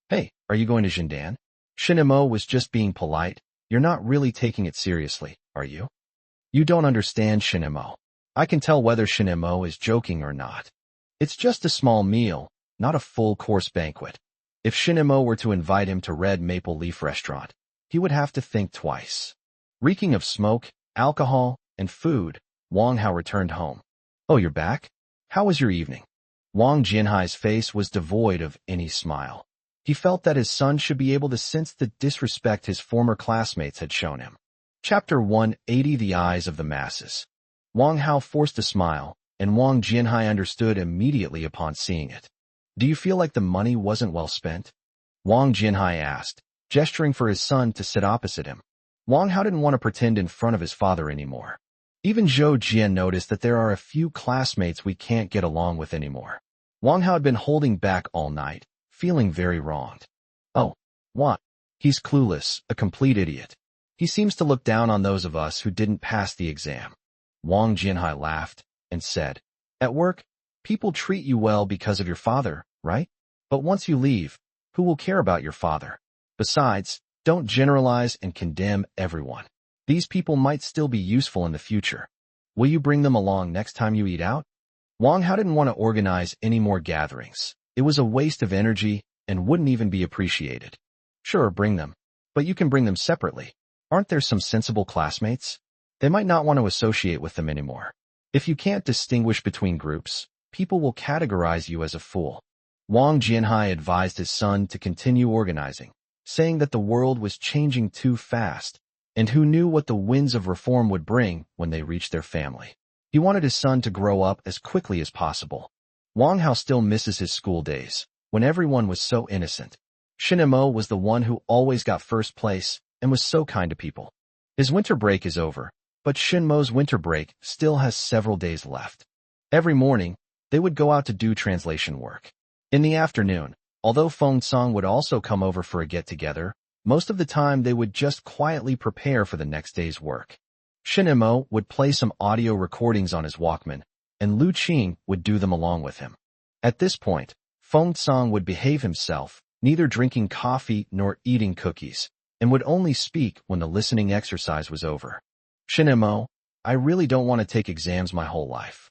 "Hey, are you going to Jindan?" Shin Imo was just being polite. "You're not really taking it seriously, are you?" "You don't understand, Shin Imo. I can tell whether Shin Imo is joking or not. It's just a small meal, not a full-course banquet. If Shin Imo were to invite him to Red Maple Leaf Restaurant, he would have to think twice." Reeking of smoke, alcohol, and food, Wang Hao returned home. "Oh, you're back? How was your evening?" Wang Jianhai's face was devoid of any smile. He felt that his son should be able to sense the disrespect his former classmates had shown him. Chapter 180: The Eyes of the Masses. Wang Hao forced a smile, and Wang Jianhai understood immediately upon seeing it. "Do you feel like the money wasn't well spent?" Wang Jianhai asked, gesturing for his son to sit opposite him. Wang Hao didn't want to pretend in front of his father anymore. Even Zhou Jie noticed that there are a few classmates we can't get along with anymore. Wang Hao had been holding back all night, feeling very wronged. "Oh, what? He's clueless, a complete idiot. He seems to look down on those of us who didn't pass the exam." Wang Jianhai laughed and said, "At work, people treat you well because of your father, right? But once you leave, who will care about your father? Besides, don't generalize and condemn everyone. These people might still be useful in the future. Will you bring them along next time you eat out? Wang Hao didn't want to organize any more gatherings. It was a waste of energy and wouldn't even be appreciated. Sure, bring them. But you can bring them separately. Aren't there some sensible classmates? They might not want to associate with them anymore. If you can't distinguish between groups, people will categorize you as a fool. Wang Jianhai advised his son to continue organizing, saying that the world was changing too fast, and who knew what the winds of reform would bring when they reached their family. He wanted his son to grow up as quickly as possible. Wang Hao still misses his school days, when everyone was so innocent. Shin Mo was the one who always got first place and was so kind to people. His winter break is over, but Shin Mo's winter break still has several days left. Every morning, they would go out to do translation work. In the afternoon, although Feng Song would also come over for a get-together, most of the time they would just quietly prepare for the next day's work. Shin Mo would play some audio recordings on his Walkman, and Lu Qing would do them along with him. At this point, Feng Song would behave himself, neither drinking coffee nor eating cookies, and would only speak when the listening exercise was over. Shin Mo, I really don't want to take exams my whole life.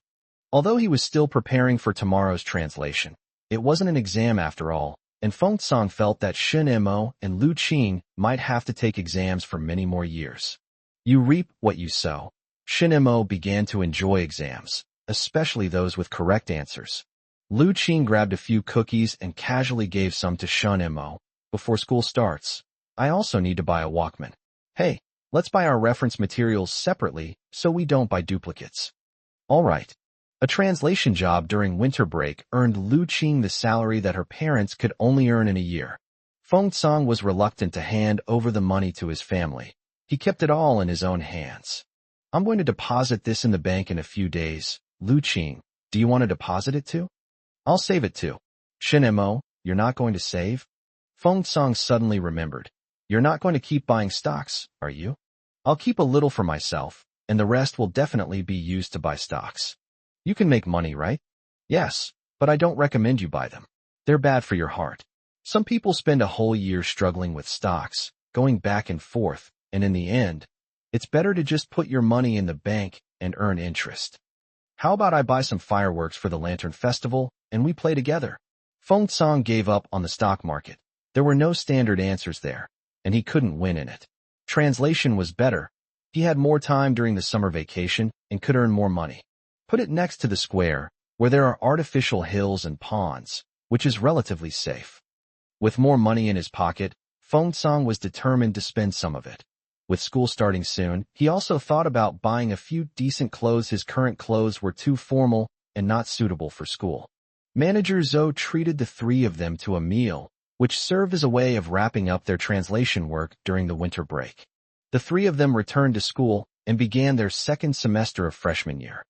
Although he was still preparing for tomorrow's translation, it wasn't an exam after all, and Feng Song felt that Shin Mo and Lu Qing might have to take exams for many more years. You reap what you sow. Shin Mo began to enjoy exams, especially those with correct answers. Lu Qing grabbed a few cookies and casually gave some to Shin Mo. Before school starts, I also need to buy a Walkman. Hey, let's buy our reference materials separately so we don't buy duplicates. All right. A translation job during winter break earned Lu Qing the salary that her parents could only earn in a year. Feng Song was reluctant to hand over the money to his family. He kept it all in his own hands. I'm going to deposit this in the bank in a few days. Lu Qing, do you want to deposit it too? I'll save it too. Shin Mo, you're not going to save? Feng Song suddenly remembered. You're not going to keep buying stocks, are you? I'll keep a little for myself, and the rest will definitely be used to buy stocks. You can make money, right? Yes, but I don't recommend you buy them. They're bad for your heart. Some people spend a whole year struggling with stocks, going back and forth, and in the end, it's better to just put your money in the bank and earn interest. How about I buy some fireworks for the Lantern Festival, and we play together? Feng Song gave up on the stock market. There were no standard answers there, and he couldn't win in it. Translation was better. He had more time during the summer vacation and could earn more money. Put it next to the square, where there are artificial hills and ponds, which is relatively safe. With more money in his pocket, Feng Song was determined to spend some of it. With school starting soon, he also thought about buying a few decent clothes. His current clothes were too formal and not suitable for school. Manager Zhou treated the three of them to a meal, which served as a way of wrapping up their translation work during the winter break. The three of them returned to school and began their second semester of freshman year.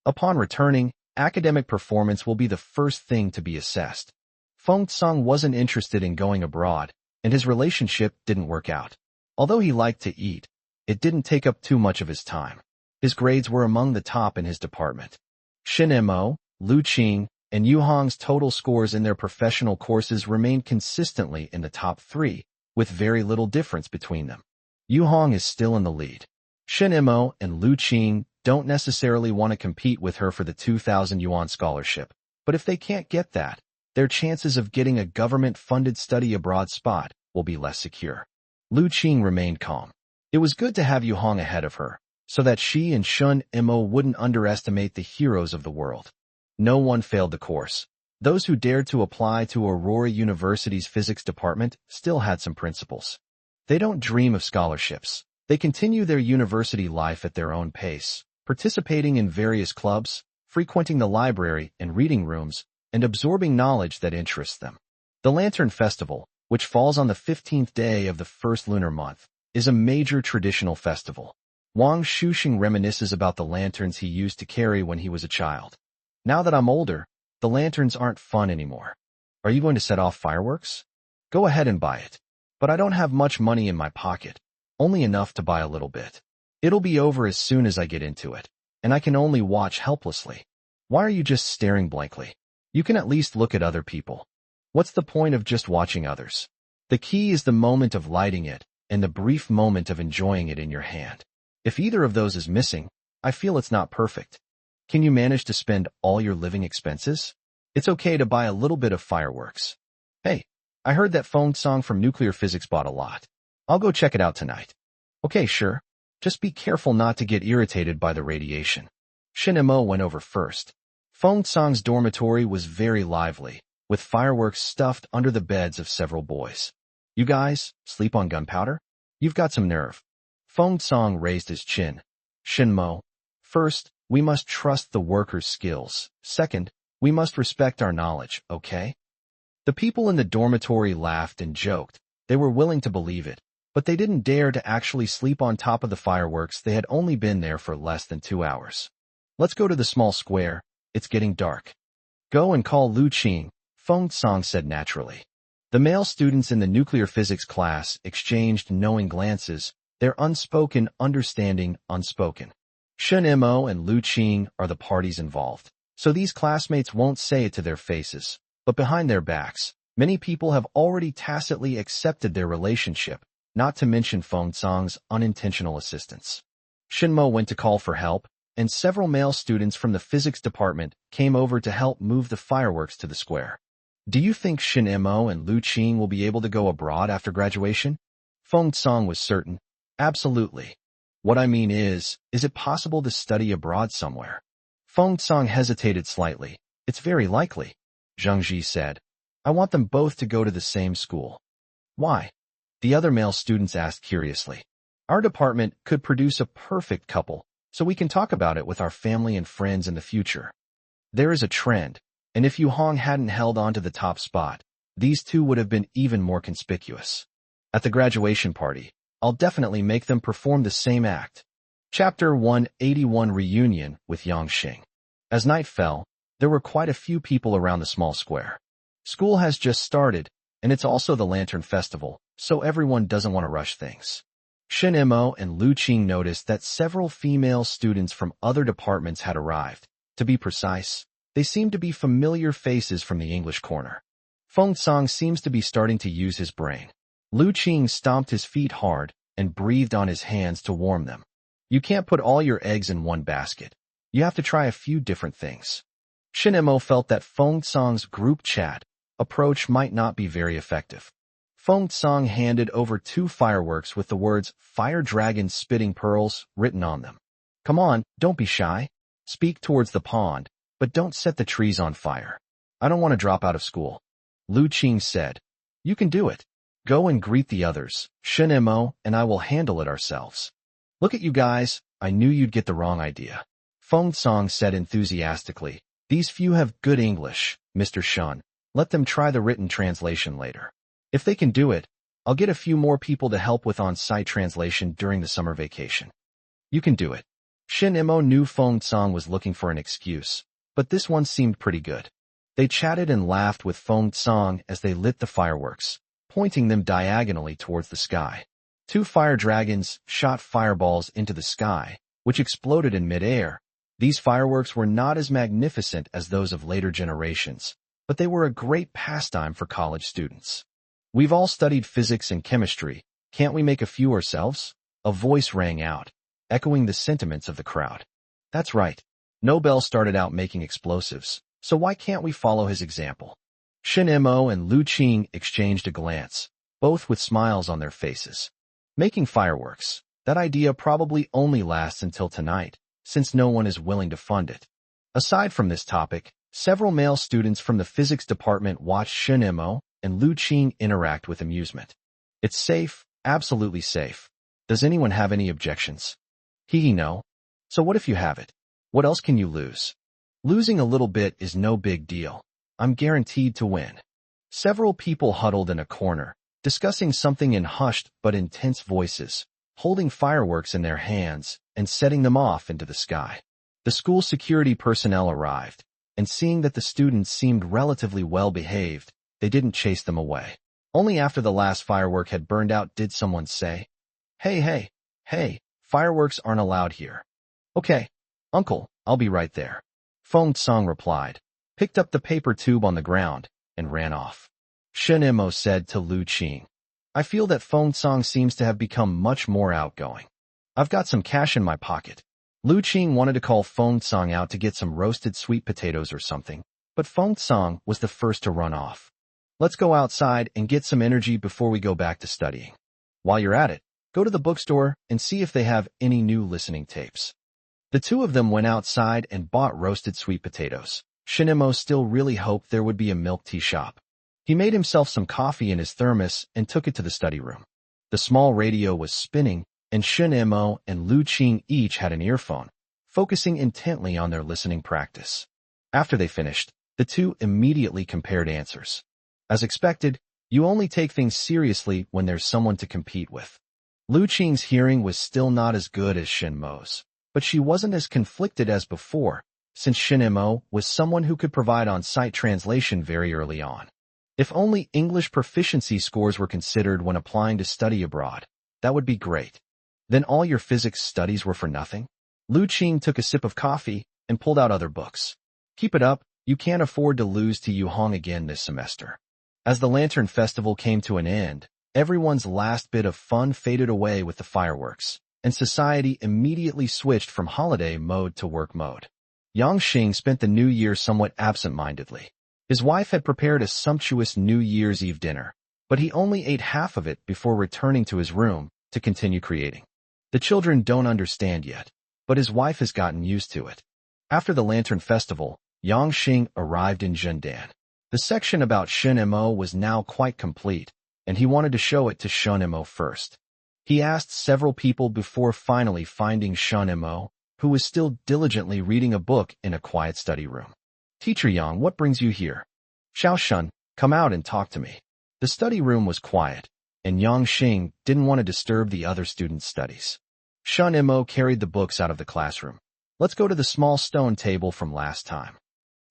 Upon returning, academic performance will be the first thing to be assessed. Feng Song wasn't interested in going abroad, and his relationship didn't work out. Although he liked to eat, it didn't take up too much of his time. His grades were among the top in his department. Shin Mo, Lu Qing, and Yu Hong's total scores in their professional courses remained consistently in the top 3, with very little difference between them. Yu Hong is still in the lead. Shin Mo and Lu Qing don't necessarily want to compete with her for the 2,000 yuan scholarship, but if they can't get that, their chances of getting a government-funded study abroad spot will be less secure. Lu Qing remained calm. It was good to have Yu Hong ahead of her, so that she and Shin Mo wouldn't underestimate the heroes of the world. No one failed the course. Those who dared to apply to Aurora University's physics department still had some principles. They don't dream of scholarships. They continue their university life at their own pace, participating in various clubs, frequenting the library and reading rooms, and absorbing knowledge that interests them. The Lantern Festival, which falls on the 15th day of the first lunar month, is a major traditional festival. Wang Shuxing reminisces about the lanterns he used to carry when he was a child. Now that I'm older, the lanterns aren't fun anymore. Are you going to set off fireworks? Go ahead and buy it. But I don't have much money in my pocket, only enough to buy a little bit. It'll be over as soon as I get into it, and I can only watch helplessly. Why are you just staring blankly? You can at least look at other people. What's the point of just watching others? The key is the moment of lighting it and the brief moment of enjoying it in your hand. If either of those is missing, I feel it's not perfect. Can you manage to spend all your living expenses? It's okay to buy a little bit of fireworks. Hey, I heard that phone song from nuclear physics bought a lot. I'll go check it out tonight. Okay, sure. Just be careful not to get irritated by the radiation. Shin Mo went over first. Feng Song's dormitory was very lively, with fireworks stuffed under the beds of several boys. You guys, sleep on gunpowder? You've got some nerve. Feng Song raised his chin. Shin Mo, first, we must trust the workers' skills. Second, we must respect our knowledge, okay? The people in the dormitory laughed and joked. They were willing to believe it, but they didn't dare to actually sleep on top of the fireworks. They had only been there for less than 2 hours. Let's go to the small square. It's getting dark. Go and call Lu Qing, Feng Song said naturally. The male students in the nuclear physics class exchanged knowing glances, their unspoken understanding unspoken. Shen Mo and Lu Qing are the parties involved, so these classmates won't say it to their faces, but behind their backs, many people have already tacitly accepted their relationship, not to mention Feng Song's unintentional assistance. Shin Mo went to call for help, and several male students from the physics department came over to help move the fireworks to the square. Do you think Shin Mo and Lu Qing will be able to go abroad after graduation? Feng Song was certain. Absolutely. What I mean is it possible to study abroad somewhere? Feng Song hesitated slightly. It's very likely, Zhang Ji said. I want them both to go to the same school. Why? The other male students asked curiously. Our department could produce a perfect couple, so we can talk about it with our family and friends in the future. There is a trend, and if Yu Hong hadn't held on to the top spot, these two would have been even more conspicuous. At the graduation party, I'll definitely make them perform the same act. Chapter 181 Reunion with Yang Xing. As night fell, there were quite a few people around the small square. School has just started, and it's also the Lantern Festival, so everyone doesn't want to rush things. Shin Mo and Lu Qing noticed that several female students from other departments had arrived. To be precise, they seemed to be familiar faces from the English corner. Feng Song seems to be starting to use his brain. Lu Qing stomped his feet hard and breathed on his hands to warm them. You can't put all your eggs in one basket. You have to try a few different things. Shin Mo felt that Feng Song's group chat approach might not be very effective. Feng Song handed over 2 fireworks with the words Fire Dragon Spitting Pearls written on them. Come on, don't be shy. Speak towards the pond, but don't set the trees on fire. I don't want to drop out of school. Lu Qing said. You can do it. Go and greet the others. Shin Mo and I will handle it ourselves. Look at you guys, I knew you'd get the wrong idea. Feng Song said enthusiastically. These few have good English, Mr. Shun. Let them try the written translation later. If they can do it, I'll get a few more people to help with on-site translation during the summer vacation. You can do it. Shin Mo knew Feng Song was looking for an excuse, but this one seemed pretty good. They chatted and laughed with Feng Song as they lit the fireworks, pointing them diagonally towards the sky. 2 fire dragons shot fireballs into the sky, which exploded in midair. These fireworks were not as magnificent as those of later generations, but they were a great pastime for college students. We've all studied physics and chemistry. Can't we make a few ourselves? A voice rang out, echoing the sentiments of the crowd. That's right. Nobel started out making explosives, so why can't we follow his example? Shin Mo and Lu Qing exchanged a glance, both with smiles on their faces. Making fireworks, that idea probably only lasts until tonight, since no one is willing to fund it. Aside from this topic, several male students from the physics department watched Shin Mo and Lu Qing interact with amusement. It's safe, absolutely safe. Does anyone have any objections? No. So what if you have it? What else can you lose? Losing a little bit is no big deal. I'm guaranteed to win. Several people huddled in a corner, discussing something in hushed but intense voices, holding fireworks in their hands and setting them off into the sky. The school security personnel arrived, and seeing that the students seemed relatively well behaved, they didn't chase them away. Only after the last firework had burned out did someone say, Hey, fireworks aren't allowed here. Okay, uncle, I'll be right there. Feng Song replied, picked up the paper tube on the ground, and ran off. Shin Mo said to Lu Qing, I feel that Feng Song seems to have become much more outgoing. I've got some cash in my pocket. Lu Qing wanted to call Feng Song out to get some roasted sweet potatoes or something, but Feng Song was the first to run off. Let's go outside and get some energy before we go back to studying. While you're at it, go to the bookstore and see if they have any new listening tapes. The two of them went outside and bought roasted sweet potatoes. Shinemo still really hoped there would be a milk tea shop. He made himself some coffee in his thermos and took it to the study room. The small radio was spinning, and Shinemo and Lu Qing each had an earphone, focusing intently on their listening practice. After they finished, the two immediately compared answers. As expected, you only take things seriously when there's someone to compete with. Lu Qing's hearing was still not as good as Shinmo's, but she wasn't as conflicted as before, since Shinemo was someone who could provide on-site translation very early on. If only English proficiency scores were considered when applying to study abroad, that would be great. Then all your physics studies were for nothing? Lu Qing took a sip of coffee and pulled out other books. Keep it up, you can't afford to lose to Yu Hong again this semester. As the Lantern Festival came to an end, everyone's last bit of fun faded away with the fireworks, and society immediately switched from holiday mode to work mode. Yang Xing spent the New Year somewhat absent-mindedly. His wife had prepared a sumptuous New Year's Eve dinner, but he only ate half of it before returning to his room to continue creating. The children don't understand yet, but his wife has gotten used to it. After the Lantern Festival, Yang Xing arrived in Zhendan. The section about Shinemo was now quite complete, and he wanted to show it to Shinemo first. He asked several people before finally finding Shinemo, who was still diligently reading a book in a quiet study room. Teacher Yang, what brings you here? Xiao Shun, come out and talk to me. The study room was quiet, and Yang Xing didn't want to disturb the other students' studies. Shinemo carried the books out of the classroom. Let's go to the small stone table from last time.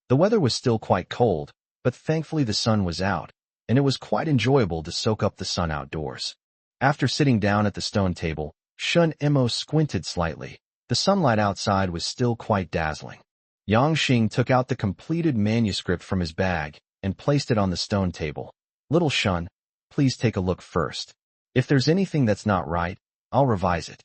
The weather was still quite cold, but thankfully the sun was out, and it was quite enjoyable to soak up the sun outdoors. After sitting down at the stone table, Shinemo squinted slightly. The sunlight outside was still quite dazzling. Yang Xing took out the completed manuscript from his bag and placed it on the stone table. Little Shun, please take a look first. If there's anything that's not right, I'll revise it.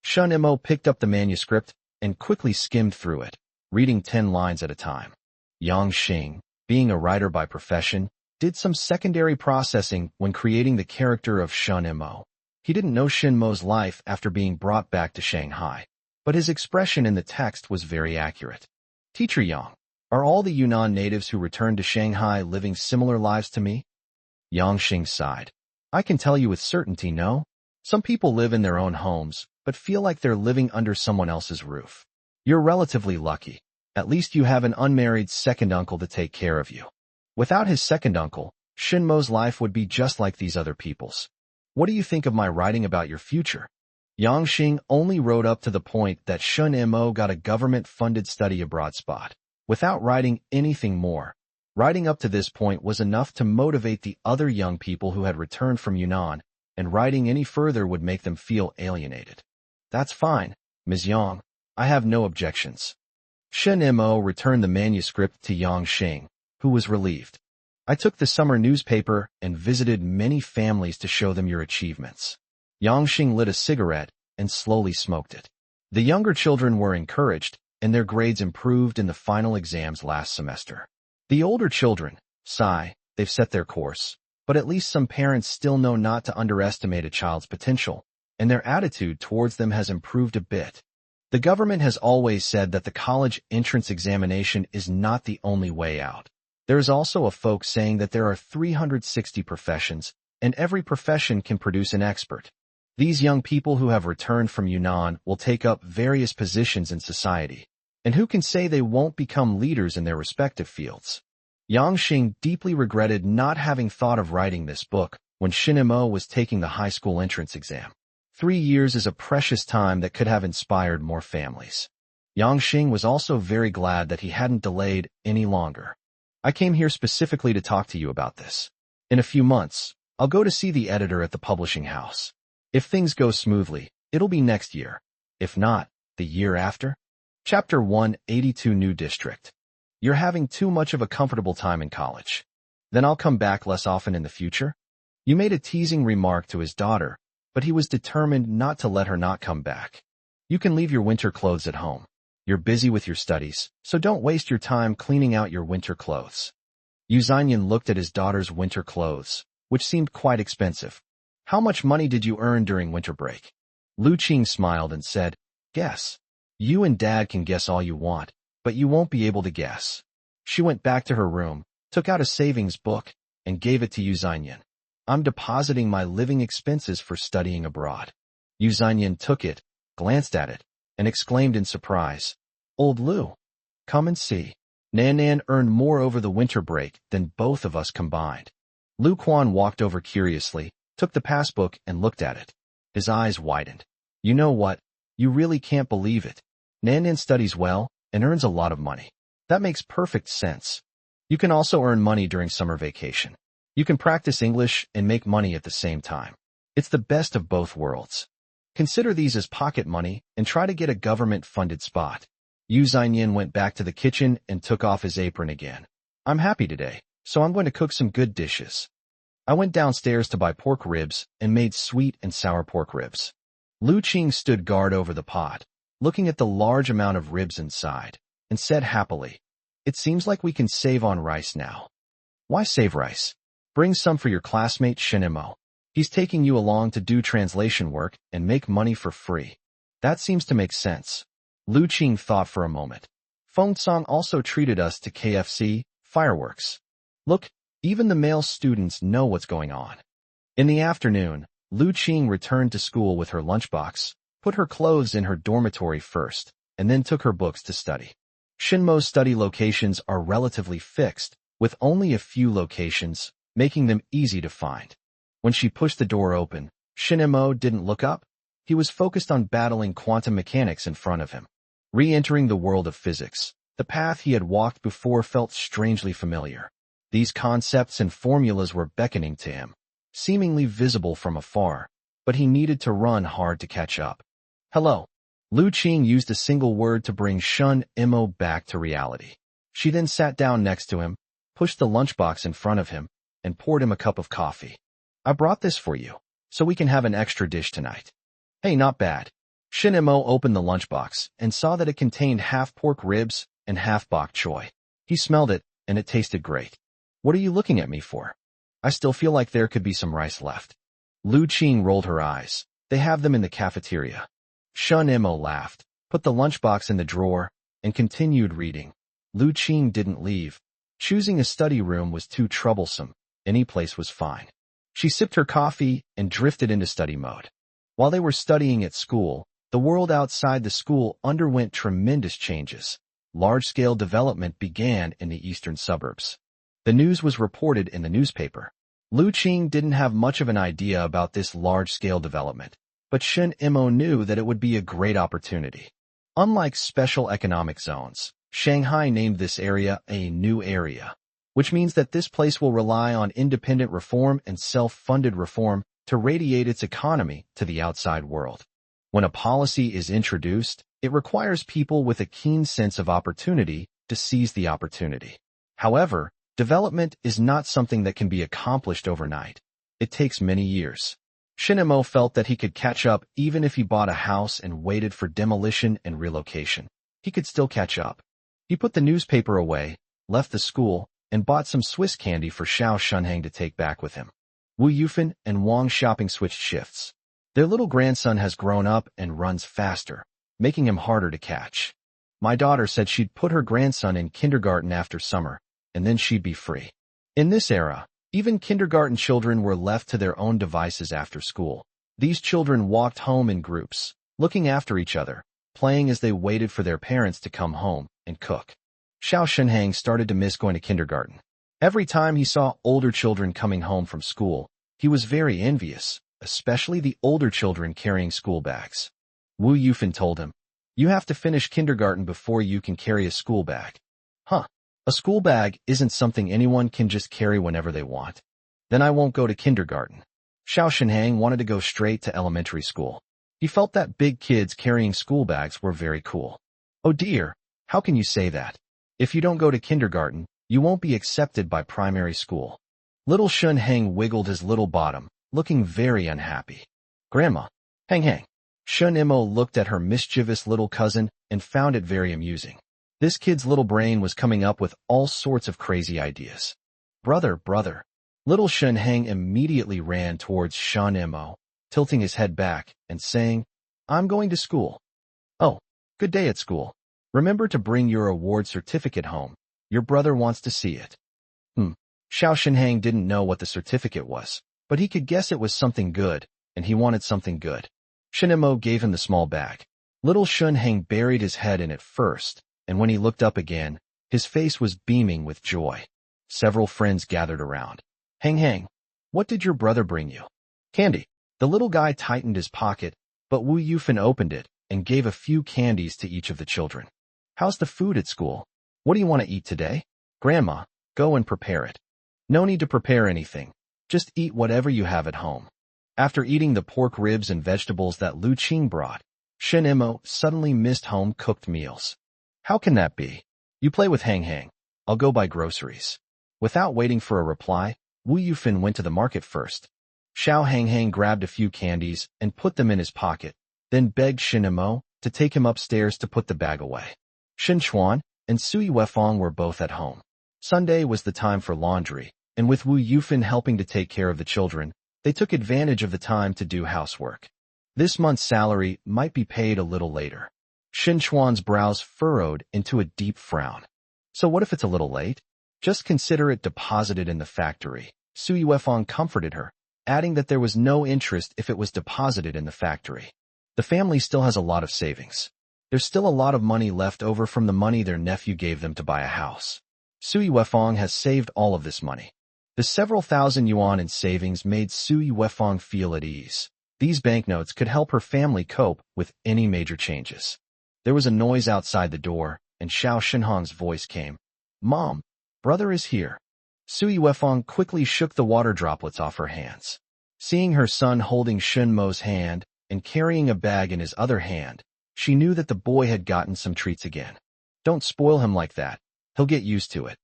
Shinemo picked up the manuscript and quickly skimmed through it, reading 10 lines at a time. Yang Xing, being a writer by profession, did some secondary processing when creating the character of Shinemo. He didn't know Shinmo's life after being brought back to Shanghai, but his expression in the text was very accurate. Teacher Yang, are all the Yunnan natives who returned to Shanghai living similar lives to me? Yang Xing sighed. I can tell you with certainty no. Some people live in their own homes, but feel like they're living under someone else's roof. You're relatively lucky. At least you have an unmarried second uncle to take care of you. Without his second uncle, Shinmo's life would be just like these other people's. What do you think of my writing about your future? Yang Xing only wrote up to the point that Shinemo got a government-funded study abroad spot, without writing anything more. Writing up to this point was enough to motivate the other young people who had returned from Yunnan, and writing any further would make them feel alienated. That's fine, Ms. Yang. I have no objections. Shinemo returned the manuscript to Yang Xing, who was relieved. I took the summer newspaper and visited many families to show them your achievements. Yang Xing lit a cigarette and slowly smoked it. The younger children were encouraged, and their grades improved in the final exams last semester. The older children, sigh, they've set their course, but at least some parents still know not to underestimate a child's potential, and their attitude towards them has improved a bit. The government has always said that the college entrance examination is not the only way out. There is also a folk saying that there are 360 professions, and every profession can produce an expert. These young people who have returned from Yunnan will take up various positions in society, and who can say they won't become leaders in their respective fields? Yang Xing deeply regretted not having thought of writing this book when Shinemo was taking the high school entrance exam. 3 years is a precious time that could have inspired more families. Yang Xing was also very glad that he hadn't delayed any longer. I came here specifically to talk to you about this. In a few months, I'll go to see the editor at the publishing house. If things go smoothly, it'll be next year. If not, the year after. Chapter 182 New District. You're having too much of a comfortable time in college. Then I'll come back less often in the future? You made a teasing remark to his daughter, but he was determined not to let her not come back. You can leave your winter clothes at home. You're busy with your studies, so don't waste your time cleaning out your winter clothes. Yu Zhanyan looked at his daughter's winter clothes, which seemed quite expensive. How much money did you earn during winter break? Lu Qing smiled and said, guess. You and Dad can guess all you want, but you won't be able to guess. She went back to her room, took out a savings book, and gave it to Yu Zhanyan. I'm depositing my living expenses for studying abroad. Yu Zhanyan took it, glanced at it, and exclaimed in surprise, Old Lu, come and see. Nan earned more over the winter break than both of us combined. Lu Quan walked over curiously, took the passbook and looked at it. His eyes widened. You know what? You really can't believe it. Nan studies well and earns a lot of money. That makes perfect sense. You can also earn money during summer vacation. You can practice English and make money at the same time. It's the best of both worlds. Consider these as pocket money and try to get a government-funded spot. Yu Zhanyan went back to the kitchen and took off his apron again. I'm happy today, so I'm going to cook some good dishes. I went downstairs to buy pork ribs and made sweet and sour pork ribs. Lu Qing stood guard over the pot, looking at the large amount of ribs inside, and said happily, It seems like we can save on rice now. Why save rice? Bring some for your classmate Shinemo. He's taking you along to do translation work and make money for free. That seems to make sense. Lu Qing thought for a moment. Feng Song also treated us to KFC, fireworks. Look, even the male students know what's going on. In the afternoon, Lu Qing returned to school with her lunchbox, put her clothes in her dormitory first, and then took her books to study. Shinmo's study locations are relatively fixed, with only a few locations, making them easy to find. When she pushed the door open, Shinmo didn't look up. He was focused on battling quantum mechanics in front of him. Re-entering the world of physics, the path he had walked before felt strangely familiar. These concepts and formulas were beckoning to him, seemingly visible from afar, but he needed to run hard to catch up. Hello. Lu Qing used a single word to bring Shun Imo back to reality. She then sat down next to him, pushed the lunchbox in front of him, and poured him a cup of coffee. I brought this for you, so we can have an extra dish tonight. Hey, not bad. Shin Imo opened the lunchbox and saw that it contained half pork ribs and half bok choy. He smelled it, and it tasted great. What are you looking at me for? I still feel like there could be some rice left. Lu Qing rolled her eyes. They have them in the cafeteria. Shun Imo laughed, put the lunchbox in the drawer, and continued reading. Lu Qing didn't leave. Choosing a study room was too troublesome. Any place was fine. She sipped her coffee and drifted into study mode. While they were studying at school, the world outside the school underwent tremendous changes. Large-scale development began in the eastern suburbs. The news was reported in the newspaper. Lu Qing didn't have much of an idea about this large-scale development, but Shin Imo knew that it would be a great opportunity. Unlike special economic zones, Shanghai named this area a new area, which means that this place will rely on independent reform and self-funded reform to radiate its economy to the outside world. When a policy is introduced, it requires people with a keen sense of opportunity to seize the opportunity. However, development is not something that can be accomplished overnight. It takes many years. Shinemo felt that he could catch up even if he bought a house and waited for demolition and relocation. He could still catch up. He put the newspaper away, left the school, and bought some Swiss candy for Xiao Shunhang to take back with him. Wu Yufan and Wang Xiaoping switched shifts. Their little grandson has grown up and runs faster, making him harder to catch. My daughter said she'd put her grandson in kindergarten after summer, and then she'd be free. In this era, even kindergarten children were left to their own devices after school. These children walked home in groups, looking after each other, playing as they waited for their parents to come home and cook. Xiao Shenhang started to miss going to kindergarten. Every time he saw older children coming home from school, he was very envious, especially the older children carrying school bags. Wu Yufan told him, "You have to finish kindergarten before you can carry a school bag." Huh. A school bag isn't something anyone can just carry whenever they want. Then I won't go to kindergarten. Xiao Shenhang wanted to go straight to elementary school. He felt that big kids carrying school bags were very cool. Oh dear, how can you say that? If you don't go to kindergarten, you won't be accepted by primary school. Little Shun Heng wiggled his little bottom, looking very unhappy. Grandma, Hang Hang, Shun Imo looked at her mischievous little cousin and found it very amusing. This kid's little brain was coming up with all sorts of crazy ideas. Brother, brother. Little Shun Hang immediately ran towards Shun Imo, tilting his head back and saying, I'm going to school. Oh, good day at school. Remember to bring your award certificate home. Your brother wants to see it. Xiao Shenhang didn't know what the certificate was, but he could guess it was something good, and he wanted something good. Shinemo gave him the small bag. Little Shunhang buried his head in it first, and when he looked up again, his face was beaming with joy. Several friends gathered around. Hang Hang, what did your brother bring you? Candy. The little guy tightened his pocket, but Wu Yufan opened it and gave a few candies to each of the children. How's the food at school? What do you want to eat today? Grandma, go and prepare it. No need to prepare anything. Just eat whatever you have at home. After eating the pork ribs and vegetables that Lu Qing brought, Shen Imo suddenly missed home-cooked meals. How can that be? You play with Hang Hang. I'll go buy groceries. Without waiting for a reply, Wu Yufan went to the market first. Xiao Hang Hang grabbed a few candies and put them in his pocket, then begged Shen Imo to take him upstairs to put the bag away. Shen Chuan and Sui Wefang were both at home. Sunday was the time for laundry, and with Wu Yufan helping to take care of the children, they took advantage of the time to do housework. This month's salary might be paid a little later. Shen Chuan's brows furrowed into a deep frown. So what if it's a little late? Just consider it deposited in the factory. Sui Wefang comforted her, adding that there was no interest if it was deposited in the factory. The family still has a lot of savings. There's still a lot of money left over from the money their nephew gave them to buy a house. Sui Wefang has saved all of this money. The several thousand yuan in savings made Sui Wefang feel at ease. These banknotes could help her family cope with any major changes. There was a noise outside the door, and Xiao Shenhong's voice came. Mom, brother is here. Sui Wefang quickly shook the water droplets off her hands. Seeing her son holding Shen Mo's hand and carrying a bag in his other hand, she knew that the boy had gotten some treats again. Don't spoil him like that. He'll get used to it.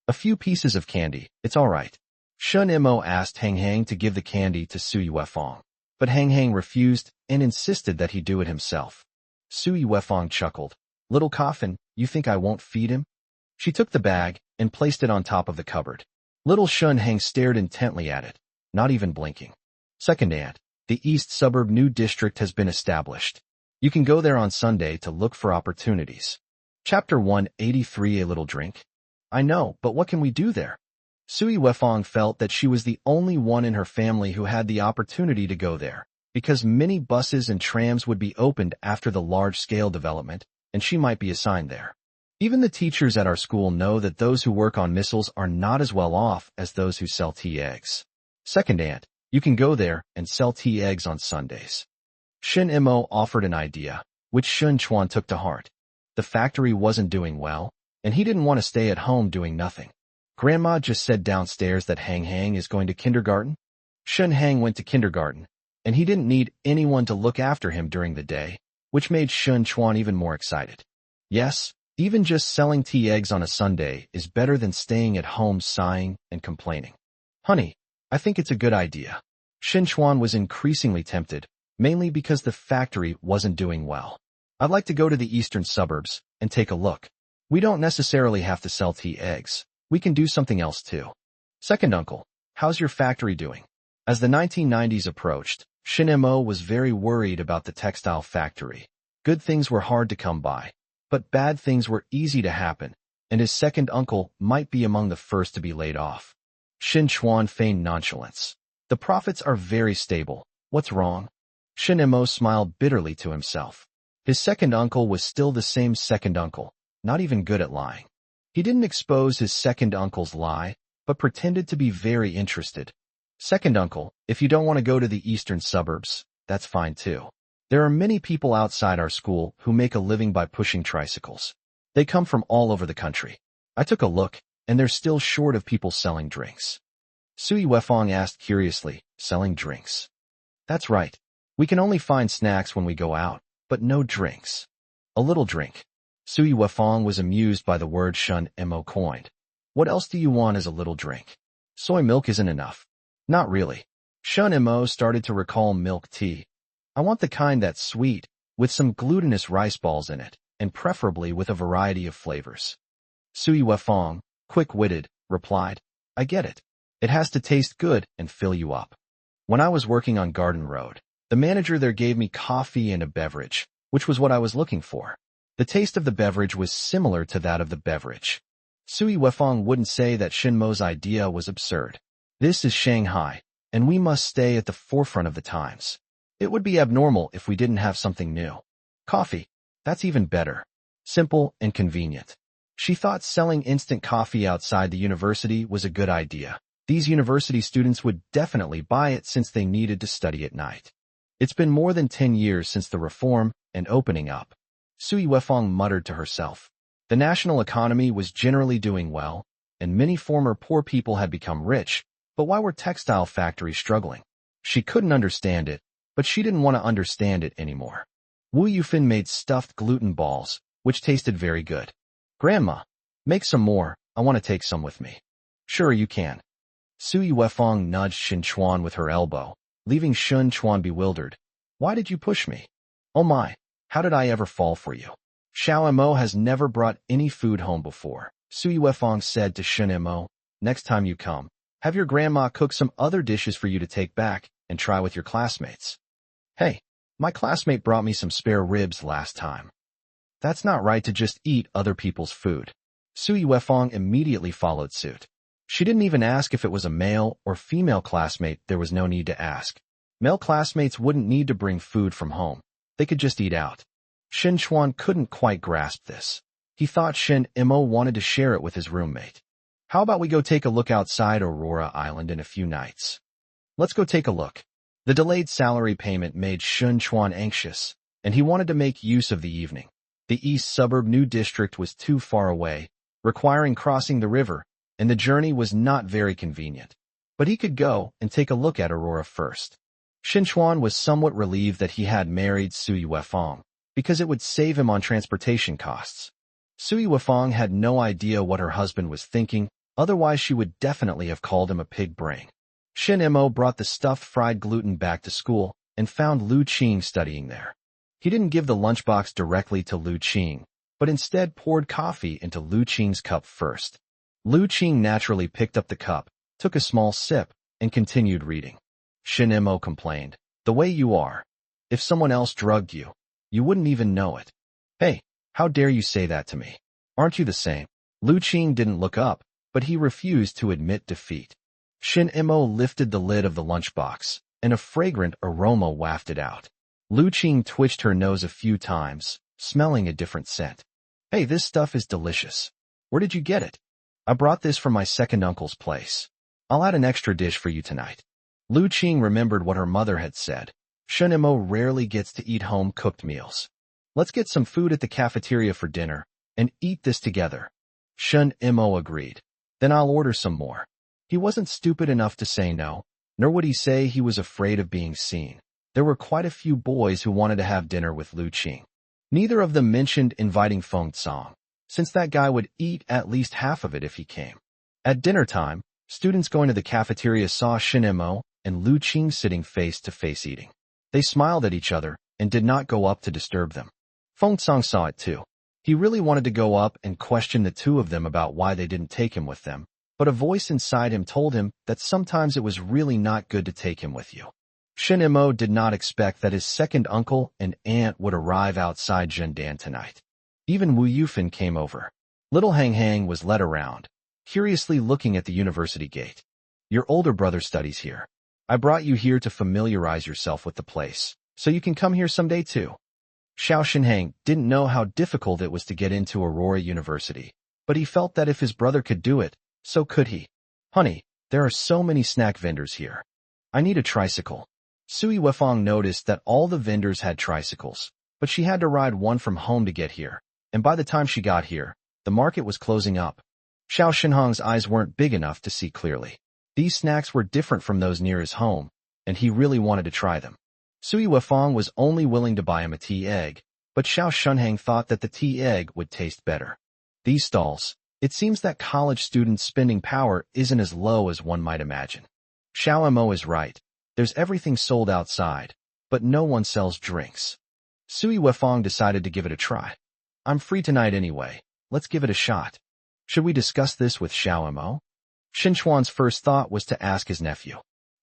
A few pieces of candy, it's all right. Shun Imo asked Hang Hang to give the candy to Sui Wefang, but Hang Hang refused and insisted that he do it himself. Sui Wefang chuckled. Little coffin, you think I won't feed him? She took the bag and placed it on top of the cupboard. Little Shun Hang stared intently at it, not even blinking. Second aunt, the East Suburb New District has been established. You can go there on Sunday to look for opportunities. Chapter 183 A Little Drink. I know, but what can we do there? Sui Wefang felt that she was the only one in her family who had the opportunity to go there, because many buses and trams would be opened after the large-scale development, and she might be assigned there. Even the teachers at our school know that those who work on missiles are not as well off as those who sell tea eggs. Second aunt, you can go there and sell tea eggs on Sundays. Shin Imo offered an idea, which Shun Chuan took to heart. The factory wasn't doing well, and he didn't want to stay at home doing nothing. Grandma just said downstairs that Hang Hang is going to kindergarten. Shun Hang went to kindergarten, and he didn't need anyone to look after him during the day, which made Shun Chuan even more excited. Yes, even just selling tea eggs on a Sunday is better than staying at home sighing and complaining. Honey, I think it's a good idea. Shin Chuan was increasingly tempted, mainly because the factory wasn't doing well. I'd like to go to the eastern suburbs and take a look. We don't necessarily have to sell tea eggs. We can do something else too. Second uncle, how's your factory doing? As the 1990s approached, Shin Mo was very worried about the textile factory. Good things were hard to come by, but bad things were easy to happen, and his second uncle might be among the first to be laid off. Shin Chuan feigned nonchalance. The profits are very stable. What's wrong? Shin Mo smiled bitterly to himself. His second uncle was still the same second uncle, not even good at lying. He didn't expose his second uncle's lie, but pretended to be very interested. Second uncle, if you don't want to go to the eastern suburbs, that's fine too. There are many people outside our school who make a living by pushing tricycles. They come from all over the country. I took a look, and they're still short of people selling drinks. Sui Wefang asked curiously, selling drinks? That's right. We can only find snacks when we go out, but no drinks. A little drink. Sui Wefang was amused by the word Shun Mo coined. What else do you want as a little drink? Soy milk isn't enough. Not really. Shun Mo started to recall milk tea. I want the kind that's sweet, with some glutinous rice balls in it, and preferably with a variety of flavors. Sui Wefong, quick-witted, replied, I get it. It has to taste good and fill you up. When I was working on Garden Road, the manager there gave me coffee and a beverage, which was what I was looking for. The taste of the beverage was similar to that of the beverage. Sui Wefong wouldn't say that Shinmo's idea was absurd. This is Shanghai, and we must stay at the forefront of the times. It would be abnormal if we didn't have something new. Coffee. That's even better. Simple and convenient. She thought selling instant coffee outside the university was a good idea. These university students would definitely buy it since they needed to study at night. It's been more than 10 years since the reform and opening up. Sui Wefong muttered to herself. The national economy was generally doing well, and many former poor people had become rich, but why were textile factories struggling? She couldn't understand it, but she didn't want to understand it anymore. Wu Yufin made stuffed gluten balls, which tasted very good. Grandma, make some more, I want to take some with me. Sure you can. Sui Wefong nudged Shin Chuan with her elbow, leaving Shin Chuan bewildered. Why did you push me? Oh my, how did I ever fall for you? Xiao Mo has never brought any food home before. Sui Wefong said to Shin Mo, next time you come, have your grandma cook some other dishes for you to take back and try with your classmates. Hey, my classmate brought me some spare ribs last time. That's not right to just eat other people's food. Sui Wefong immediately followed suit. She didn't even ask if it was a male or female classmate. There was no need to ask. Male classmates wouldn't need to bring food from home. They could just eat out. Shin Chuan couldn't quite grasp this. He thought Shin Mo wanted to share it with his roommate. How about we go take a look outside Aurora Island in a few nights? Let's go take a look. The delayed salary payment made Shin Chuan anxious, and he wanted to make use of the evening. The East Suburb New District was too far away, requiring crossing the river, and the journey was not very convenient. But he could go and take a look at Aurora first. Shin Chuan was somewhat relieved that he had married Sui Wefong, because it would save him on transportation costs. Sui Wefong had no idea what her husband was thinking, otherwise she would definitely have called him a pig brain. Shin Mo brought the stuffed fried gluten back to school and found Lu Qing studying there. He didn't give the lunchbox directly to Lu Qing, but instead poured coffee into Lu Qing's cup first. Lu Qing naturally picked up the cup, took a small sip, and continued reading. Shin Mo complained, the way you are. If someone else drugged you, you wouldn't even know it. Hey, how dare you say that to me? Aren't you the same? Lu Qing didn't look up, but he refused to admit defeat. Shin Mo lifted the lid of the lunchbox, and a fragrant aroma wafted out. Lu Qing twitched her nose a few times, smelling a different scent. Hey, this stuff is delicious. Where did you get it? I brought this from my second uncle's place. I'll add an extra dish for you tonight. Lu Qing remembered what her mother had said. Shin Mo rarely gets to eat home-cooked meals. Let's get some food at the cafeteria for dinner, and eat this together. Shin Mo agreed. Then I'll order some more. He wasn't stupid enough to say no, nor would he say he was afraid of being seen. There were quite a few boys who wanted to have dinner with Lu Qing. Neither of them mentioned inviting Feng Tsang, since that guy would eat at least half of it if he came. At dinner time, students going to the cafeteria saw Shin Mo and Lu Qing sitting face-to-face eating. They smiled at each other and did not go up to disturb them. Feng Tsang saw it too. He really wanted to go up and question the two of them about why they didn't take him with them, but a voice inside him told him that sometimes it was really not good to take him with you. Shin Mo did not expect that his second uncle and aunt would arrive outside Zhendan tonight. Even Wu Yufin came over. Little Hang Hang was led around, curiously looking at the university gate. Your older brother studies here. I brought you here to familiarize yourself with the place, so you can come here someday too. Xiao Shinhang didn't know how difficult it was to get into Aurora University, but he felt that if his brother could do it, so could he. Honey, there are so many snack vendors here. I need a tricycle. Sui Wefong noticed that all the vendors had tricycles, but she had to ride one from home to get here, and by the time she got here, the market was closing up. Xiao Shinhang's eyes weren't big enough to see clearly. These snacks were different from those near his home, and he really wanted to try them. Sui Wefong was only willing to buy him a tea egg, but Xiao Shunhang thought that the tea egg would taste better. These stalls, it seems that college students' spending power isn't as low as one might imagine. Xiao Mo is right. There's everything sold outside, but no one sells drinks. Sui Wefong decided to give it a try. I'm free tonight anyway. Let's give it a shot. Should we discuss this with Xiao Mo? Xinchuan's first thought was to ask his nephew.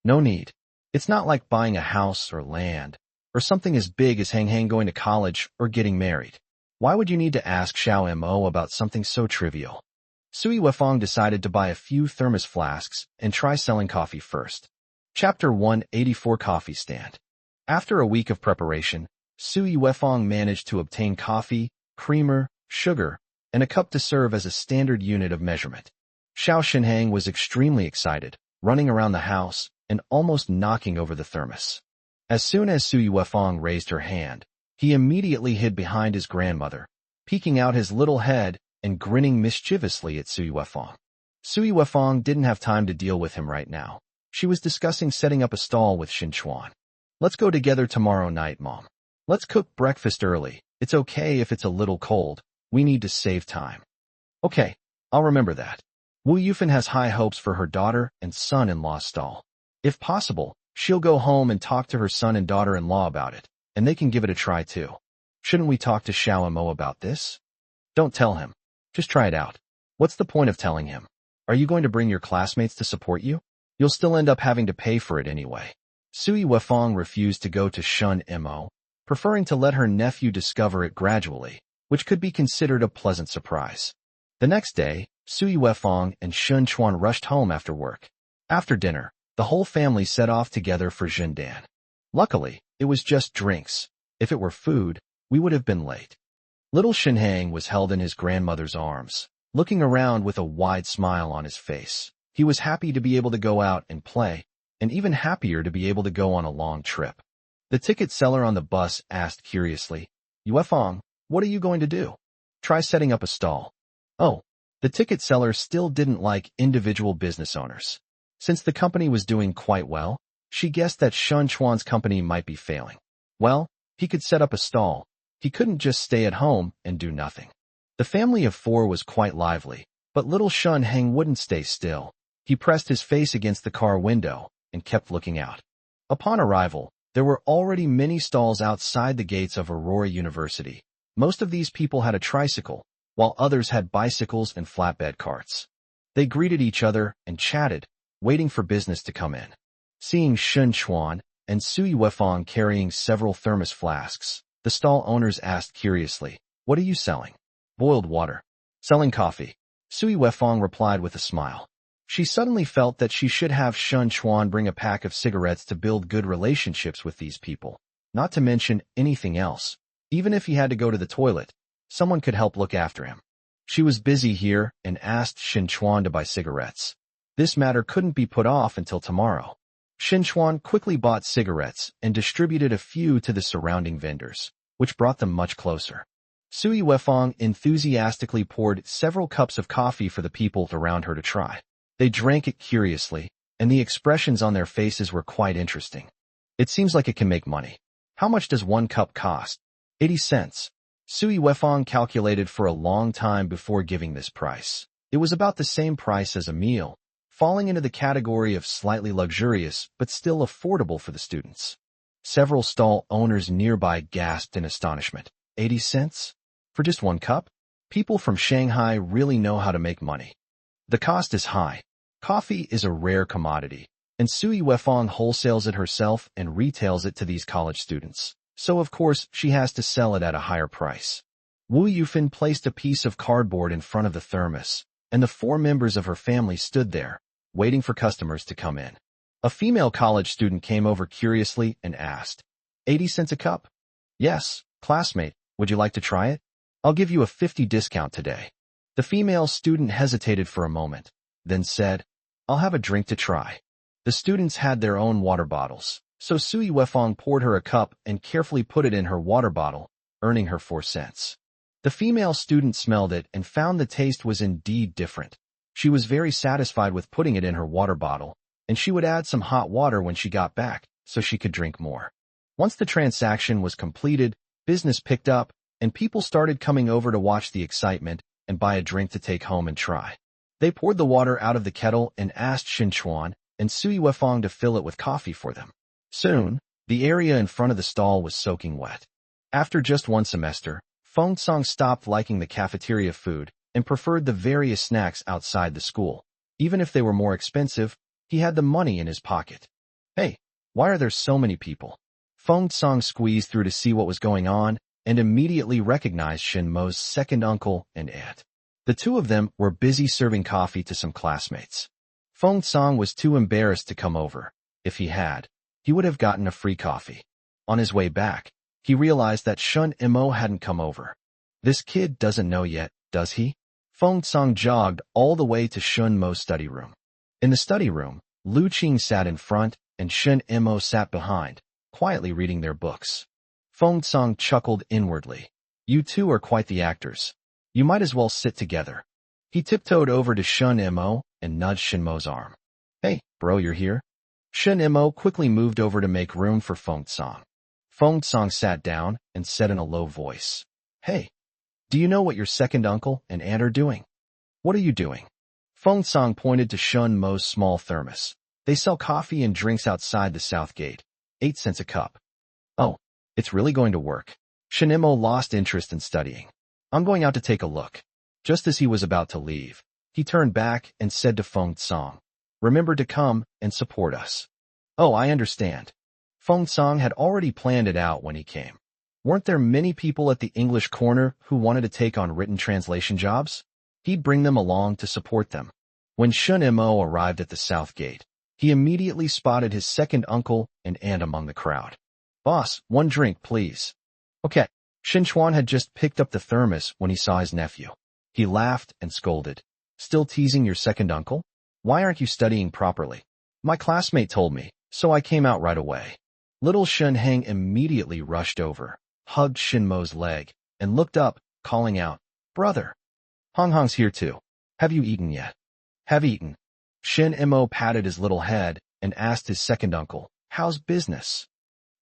No need. It's not like buying a house or land, or something as big as Hang Hang going to college or getting married. Why would you need to ask Xiao Mo about something so trivial? Sui Wefong decided to buy a few thermos flasks and try selling coffee first. Chapter 184 Coffee Stand. After a week of preparation, Sui Wefong managed to obtain coffee, creamer, sugar, and a cup to serve as a standard unit of measurement. Xiao Xinhang was extremely excited, running around the house and almost knocking over the thermos. As soon as Sui Wefong raised her hand, he immediately hid behind his grandmother, peeking out his little head and grinning mischievously at Sui Wefong. Sui Wefong didn't have time to deal with him right now. She was discussing setting up a stall with Xinchuan. Let's go together tomorrow night, Mom. Let's cook breakfast early. It's okay if it's a little cold. We need to save time. Okay, I'll remember that. Wu Yufan has high hopes for her daughter and son-in-law stall. If possible, she'll go home and talk to her son and daughter-in-law about it, and they can give it a try too. Shouldn't we talk to Xiao Mo about this? Don't tell him. Just try it out. What's the point of telling him? Are you going to bring your classmates to support you? You'll still end up having to pay for it anyway. Sui Wefong refused to go to Shun Mo, preferring to let her nephew discover it gradually, which could be considered a pleasant surprise. The next day, Sui Wefong and Shun Chuan rushed home after work. After dinner, the whole family set off together for Zhendan. Luckily, it was just drinks. If it were food, we would have been late. Little Xinhang was held in his grandmother's arms, looking around with a wide smile on his face. He was happy to be able to go out and play, and even happier to be able to go on a long trip. The ticket seller on the bus asked curiously, Yuefong, what are you going to do? Try setting up a stall. Oh, the ticket seller still didn't like individual business owners. Since the company was doing quite well, she guessed that Shun Chuan's company might be failing. Well, he could set up a stall. He couldn't just stay at home and do nothing. The family of four was quite lively, but little Shun Heng wouldn't stay still. He pressed his face against the car window and kept looking out. Upon arrival, there were already many stalls outside the gates of Aurora University. Most of these people had a tricycle, while others had bicycles and flatbed carts. They greeted each other and chatted, waiting for business to come in. Seeing Shun Chuan and Sui Wefong carrying several thermos flasks, the stall owners asked curiously, "What are you selling?" "Boiled water." "Selling coffee." Sui Wefong replied with a smile. She suddenly felt that she should have Shun Chuan bring a pack of cigarettes to build good relationships with these people, not to mention anything else. Even if he had to go to the toilet, someone could help look after him. She was busy here and asked Shin Chuan to buy cigarettes. This matter couldn't be put off until tomorrow. Shin Chuan quickly bought cigarettes and distributed a few to the surrounding vendors, which brought them much closer. Sui Wefong enthusiastically poured several cups of coffee for the people around her to try. They drank it curiously, and the expressions on their faces were quite interesting. It seems like it can make money. How much does one cup cost? 80 cents. Sui Wefong calculated for a long time before giving this price. It was about the same price as a meal, falling into the category of slightly luxurious but still affordable for the students. Several stall owners nearby gasped in astonishment. 80 cents? For just one cup? People from Shanghai really know how to make money. The cost is high. Coffee is a rare commodity, and Sui Wefong wholesales it herself and retails it to these college students. So of course, she has to sell it at a higher price. Wu Yufan placed a piece of cardboard in front of the thermos, and the four members of her family stood there, waiting for customers to come in. A female college student came over curiously and asked, 80 cents a cup? Yes, classmate, would you like to try it? I'll give you a 50% discount today. The female student hesitated for a moment, then said, I'll have a drink to try. The students had their own water bottles, so Sui Wefong poured her a cup and carefully put it in her water bottle, earning her 4 cents. The female student smelled it and found the taste was indeed different. She was very satisfied with putting it in her water bottle, and she would add some hot water when she got back, so she could drink more. Once the transaction was completed, business picked up, and people started coming over to watch the excitement and buy a drink to take home and try. They poured the water out of the kettle and asked Shin Chuan and Sui Wefong to fill it with coffee for them. Soon, The area in front of the stall was soaking wet. After just one semester, Feng Song stopped liking the cafeteria food and preferred the various snacks outside the school. Even if they were more expensive, he had the money in his pocket. Hey, why are there so many people? Feng Song squeezed through to see what was going on and immediately recognized Shin Mo's second uncle and aunt. The two of them were busy serving coffee to some classmates. Feng Song was too embarrassed to come over. If he had, he would have gotten a free coffee. On his way back, he realized that Shun Mo hadn't come over. This kid doesn't know yet, does he? Feng Song jogged all the way to Shun Mo's study room. In the study room, Lu Qing sat in front and Shun Mo sat behind, quietly reading their books. Feng Song chuckled inwardly. You two are quite the actors. You might as well sit together. He tiptoed over to Shun Mo and nudged Shin Mo's arm. Hey, bro, you're here? Shun Mo quickly moved over to make room for Feng Song. Feng Song sat down and said in a low voice, Hey, do you know what your second uncle and aunt are doing? What are you doing? Feng Song pointed to Shun Mo's small thermos. They sell coffee and drinks outside the south gate. 8 cents a cup. Oh, it's really going to work. Shin Mo lost interest in studying. I'm going out to take a look. Just as he was about to leave, he turned back and said to Feng Song, Remember to come and support us. Oh, I understand. Feng Song had already planned it out when he came. Weren't there many people at the English corner who wanted to take on written translation jobs? He'd bring them along to support them. When Shun Mo arrived at the south gate, he immediately spotted his second uncle and aunt among the crowd. Boss, one drink, please. Okay. Shin Chuan had just picked up the thermos when he saw his nephew. He laughed and scolded. Still teasing your second uncle? Why aren't you studying properly? My classmate told me, so I came out right away. Little Shun Heng immediately rushed over, hugged Shin Mo's leg, and looked up, calling out, Brother. Hong Hong's here too. Have you eaten yet? Have eaten. Shin Mo patted his little head and asked his second uncle, How's business?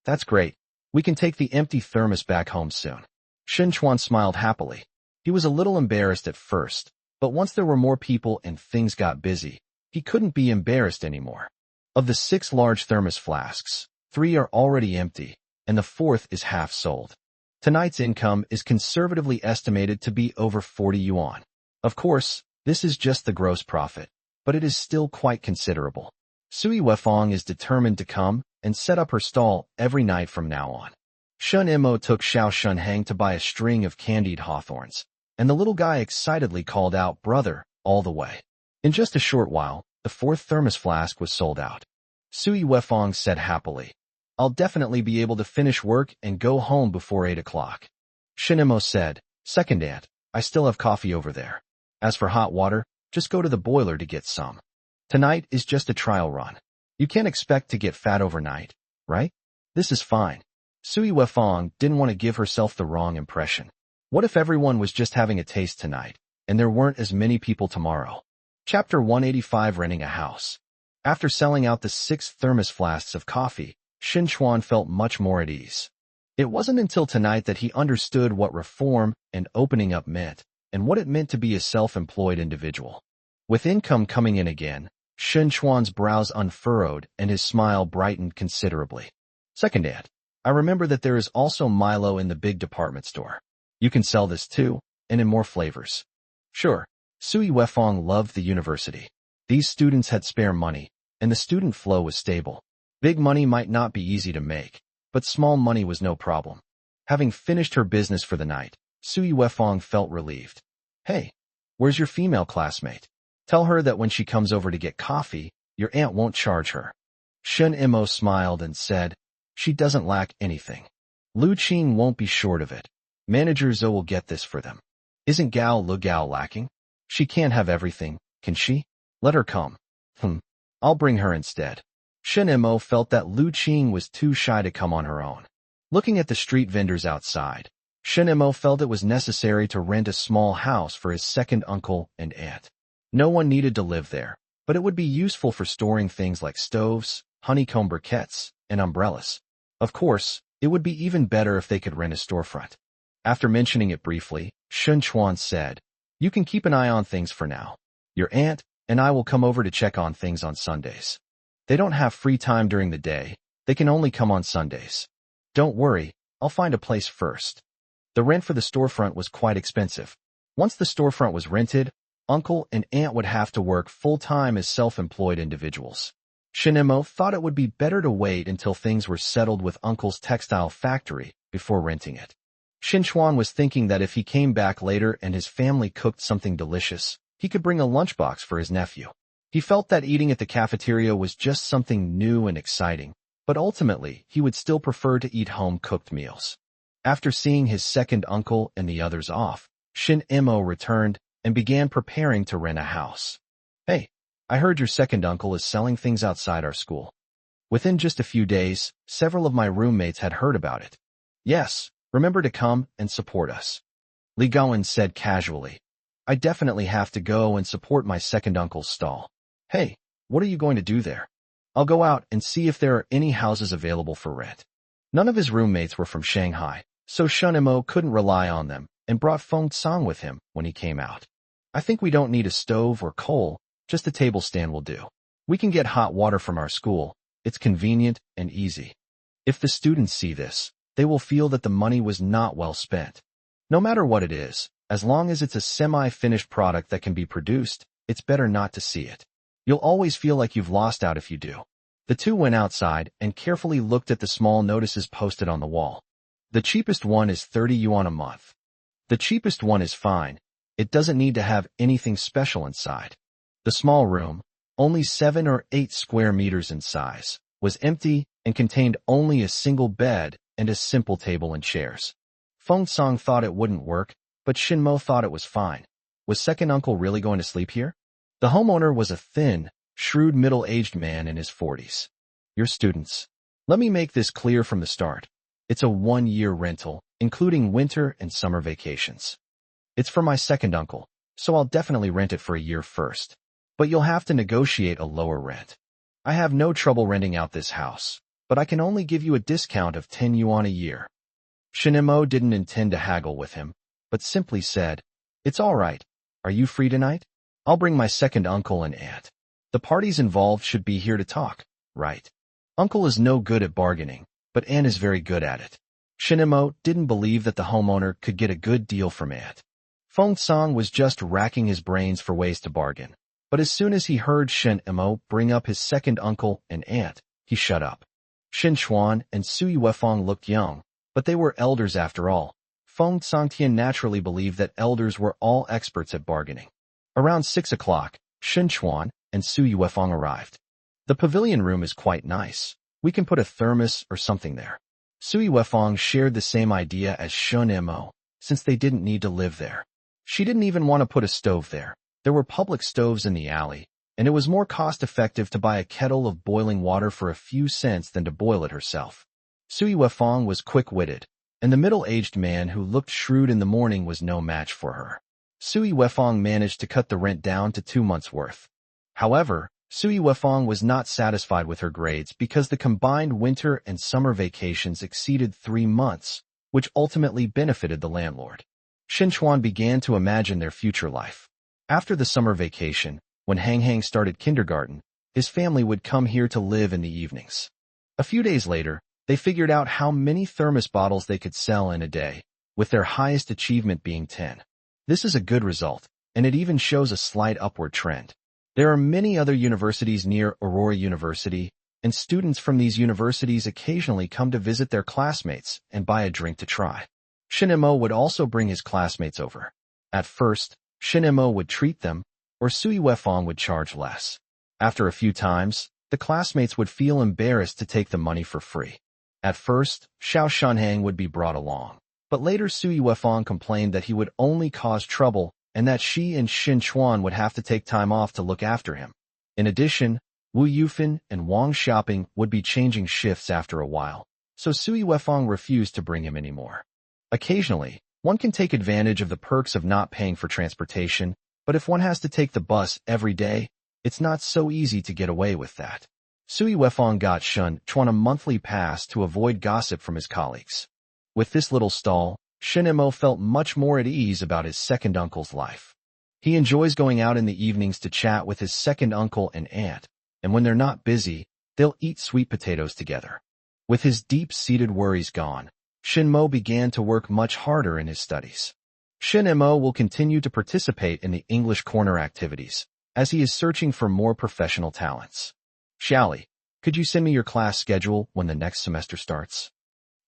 That's great. We can take the empty thermos back home soon. Shin Chuan smiled happily. He was a little embarrassed at first, but once there were more people and things got busy, he couldn't be embarrassed anymore. Of the 6 large thermos flasks, 3 are already empty, and the 4th is half sold. Tonight's income is conservatively estimated to be over 40 yuan. Of course, this is just the gross profit, but it is still quite considerable. Sui Wefong is determined to come and set up her stall every night from now on. Shun Mo took Xiao Shun Heng to buy a string of candied hawthorns, and the little guy excitedly called out, Brother, all the way. In just a short while, the 4th thermos flask was sold out. Sui Wefong said happily, I'll definitely be able to finish work and go home before 8 o'clock. Shin Mo said, Second aunt, I still have coffee over there. As for hot water, just go to the boiler to get some. Tonight is just a trial run. You can't expect to get fat overnight, right? This is fine. Sui Wefong didn't want to give herself the wrong impression. What if everyone was just having a taste tonight, and there weren't as many people tomorrow? Chapter 185 Renting a House. After selling out the 6 thermos flasks of coffee, Shin Chuan felt much more at ease. It wasn't until tonight that he understood what reform and opening up meant, and what it meant to be a self-employed individual. With income coming in again, Shin Chuan's brows unfurrowed and his smile brightened considerably. Second aunt, I remember that there is also Milo in the big department store. You can sell this too, and in more flavors. Sure. Sui Wefong loved the university. These students had spare money, and the student flow was stable. Big money might not be easy to make, but small money was no problem. Having finished her business for the night, Sui Wefong felt relieved. Hey, where's your female classmate? Tell her that when she comes over to get coffee, your aunt won't charge her. Shun Mo smiled and said, She doesn't lack anything. Lu Qing won't be short of it. Manager Zhou will get this for them. Isn't Gao Lu Gao lacking? She can't have everything, can she? Let her come. I'll bring her instead. Shun Mo felt that Lu Qing was too shy to come on her own. Looking at the street vendors outside, Shun Mo felt it was necessary to rent a small house for his second uncle and aunt. No one needed to live there, but it would be useful for storing things like stoves, honeycomb briquettes, and umbrellas. Of course, it would be even better if they could rent a storefront. After mentioning it briefly, Shun Chuan said, You can keep an eye on things for now. Your aunt and I will come over to check on things on Sundays. They don't have free time during the day, They can only come on Sundays. Don't worry, I'll find a place first. The rent for the storefront was quite expensive. Once the storefront was rented, uncle and aunt would have to work full-time as self-employed individuals. Shinemo thought it would be better to wait until things were settled with uncle's textile factory before renting it. Shinchuan was thinking that if he came back later and his family cooked something delicious, he could bring a lunchbox for his nephew. He felt that eating at the cafeteria was just something new and exciting, but ultimately he would still prefer to eat home-cooked meals. After seeing his second uncle and the others off, Shin-emo returned and began preparing to rent a house. Hey, I heard your second uncle is selling things outside our school. Within just a few days, several of my roommates had heard about it. Yes, remember to come and support us. Li Gaoen said casually. I definitely have to go and support my second uncle's stall. Hey, what are you going to do there? I'll go out and see if there are any houses available for rent. None of his roommates were from Shanghai, so Shunemo couldn't rely on them and brought Feng Tsang with him when he came out. I think we don't need a stove or coal, just a table stand will do. We can get hot water from our school. It's convenient and easy. If the students see this, they will feel that the money was not well spent. No matter what it is, as long as it's a semi-finished product that can be produced, it's better not to see it. You'll always feel like you've lost out if you do. The two went outside and carefully looked at the small notices posted on the wall. The cheapest one is 30 yuan a month. The cheapest one is fine. It doesn't need to have anything special inside. The small room, only 7 or 8 square meters in size, was empty and contained only a single bed and a simple table and chairs. Feng Tsang thought it wouldn't work, but Shinmo thought it was fine. Was second uncle really going to sleep here? The homeowner was a thin, shrewd middle-aged man in his 40s. Your students. Let me make this clear from the start. It's a 1-year rental, including winter and summer vacations. It's for my second uncle, so I'll definitely rent it for a year first. But you'll have to negotiate a lower rent. I have no trouble renting out this house, but I can only give you a discount of 10 yuan a year. Shinemo didn't intend to haggle with him, but simply said, It's all right. Are you free tonight? I'll bring my second uncle and aunt. The parties involved should be here to talk, right? Uncle is no good at bargaining, but aunt is very good at it. Shinemo didn't believe that the homeowner could get a good deal from aunt. Feng Tsang was just racking his brains for ways to bargain, but as soon as he heard Shinemo bring up his second uncle and aunt, he shut up. Shin Chuan and Sui Wefang looked young, but they were elders after all. Feng Tsangtian naturally believed that elders were all experts at bargaining. Around 6 o'clock, Shin Chuan and Sui Wefang arrived. The pavilion room is quite nice. We can put a thermos or something there. Sui Wefang shared the same idea as Shun Mo, since they didn't need to live there. She didn't even want to put a stove there. There were public stoves in the alley, and it was more cost-effective to buy a kettle of boiling water for a few cents than to boil it herself. Sui Wefang was quick-witted, and the middle-aged man who looked shrewd in the morning was no match for her. Sui Wefang managed to cut the rent down to 2 months' worth. However, Sui Wefang was not satisfied with her grades because the combined winter and summer vacations exceeded 3 months, which ultimately benefited the landlord. Shinchuan began to imagine their future life. After the summer vacation, when Hang Hang started kindergarten, his family would come here to live in the evenings. A few days later, they figured out how many thermos bottles they could sell in a day, with their highest achievement being 10. This is a good result, and it even shows a slight upward trend. There are many other universities near Aurora University, and students from these universities occasionally come to visit their classmates and buy a drink to try. Shinemo would also bring his classmates over. At first, Shinemo would treat them, or Sui Wefang would charge less. After a few times, the classmates would feel embarrassed to take the money for free. At first, Xiao Shanhang would be brought along, but later Sui Wefang complained that he would only cause trouble and that she and Shin Chuan would have to take time off to look after him. In addition, Wu Yufan and Wang Xiaoping would be changing shifts after a while, so Sui Wefang refused to bring him anymore. Occasionally, one can take advantage of the perks of not paying for transportation, but if one has to take the bus every day, it's not so easy to get away with that. Sui Wefang got Shun Chuan a monthly pass to avoid gossip from his colleagues. With this little stall, Shinemo felt much more at ease about his second uncle's life. He enjoys going out in the evenings to chat with his second uncle and aunt, and when they're not busy, they'll eat sweet potatoes together. With his deep-seated worries gone, Shin Mo began to work much harder in his studies. Shin Mo will continue to participate in the English Corner activities, as he is searching for more professional talents. Xiaoli, could you send me your class schedule when the next semester starts?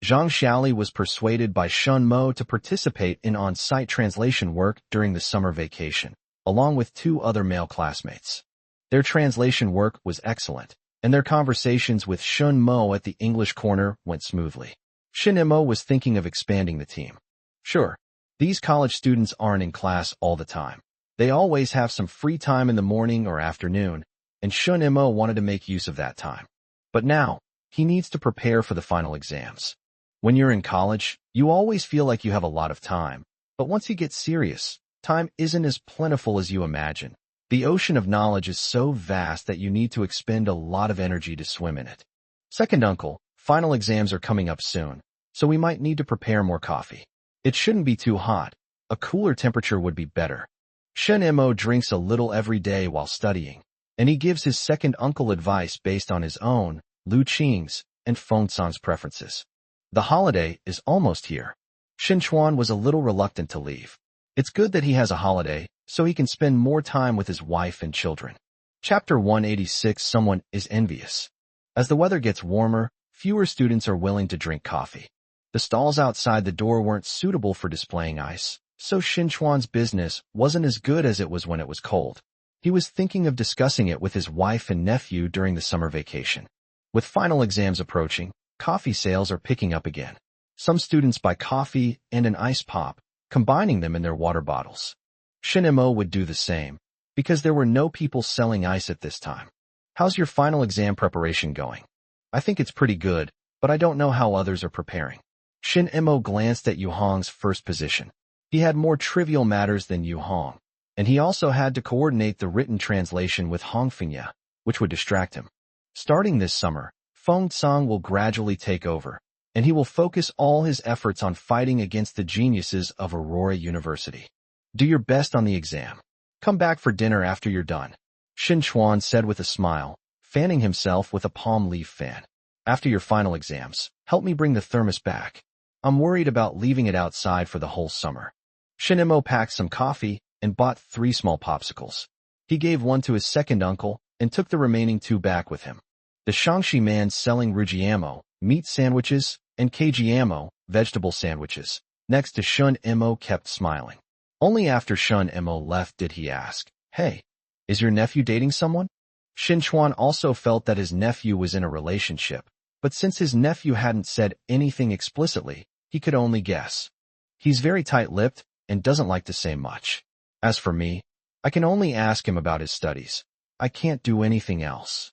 Zhang Xiaoli was persuaded by Shun Mo to participate in on-site translation work during the summer vacation, along with 2 other male classmates. Their translation work was excellent, and their conversations with Shun Mo at the English Corner went smoothly. Shin Mo was thinking of expanding the team. Sure, these college students aren't in class all the time. They always have some free time in the morning or afternoon, and Shun Mo wanted to make use of that time. But now, he needs to prepare for the final exams. When you're in college, you always feel like you have a lot of time, but once you get serious, time isn't as plentiful as you imagine. The ocean of knowledge is so vast that you need to expend a lot of energy to swim in it. Second uncle, final exams are coming up soon, so we might need to prepare more coffee. It shouldn't be too hot. A cooler temperature would be better. Shen Mo drinks a little every day while studying, and he gives his second uncle advice based on his own, Lu Qing's, and Feng Sang's preferences. The holiday is almost here. Shin Chuan was a little reluctant to leave. It's good that he has a holiday, so he can spend more time with his wife and children. Chapter 186. Someone is envious. As the weather gets warmer, fewer students are willing to drink coffee. The stalls outside the door weren't suitable for displaying ice, so Shin Chuan's business wasn't as good as it was when it was cold. He was thinking of discussing it with his wife and nephew during the summer vacation. With final exams approaching, coffee sales are picking up again. Some students buy coffee and an ice pop, combining them in their water bottles. Shin Mo would do the same, because there were no people selling ice at this time. How's your final exam preparation going? I think it's pretty good, but I don't know how others are preparing. Shin Mo glanced at Yu Hong's first position. He had more trivial matters than Yu Hong, and he also had to coordinate the written translation with Hong Fengya, which would distract him. Starting this summer, Feng Sang will gradually take over, and he will focus all his efforts on fighting against the geniuses of Aurora University. Do your best on the exam. Come back for dinner after you're done, Shin Chuan said with a smile, fanning himself with a palm leaf fan. After your final exams, help me bring the thermos back. I'm worried about leaving it outside for the whole summer. Shin Mo packed some coffee and bought 3 small popsicles. He gave one to his second uncle and took the remaining 2 back with him. The Shangxi man selling Rujiamo, meat sandwiches, and Kjiamo, vegetable sandwiches, next to Shun Mo kept smiling. Only after Shun Mo left did he ask, "Hey, is your nephew dating someone?" Shin Chuan also felt that his nephew was in a relationship, but since his nephew hadn't said anything explicitly, he could only guess. He's very tight-lipped and doesn't like to say much. As for me, I can only ask him about his studies. I can't do anything else.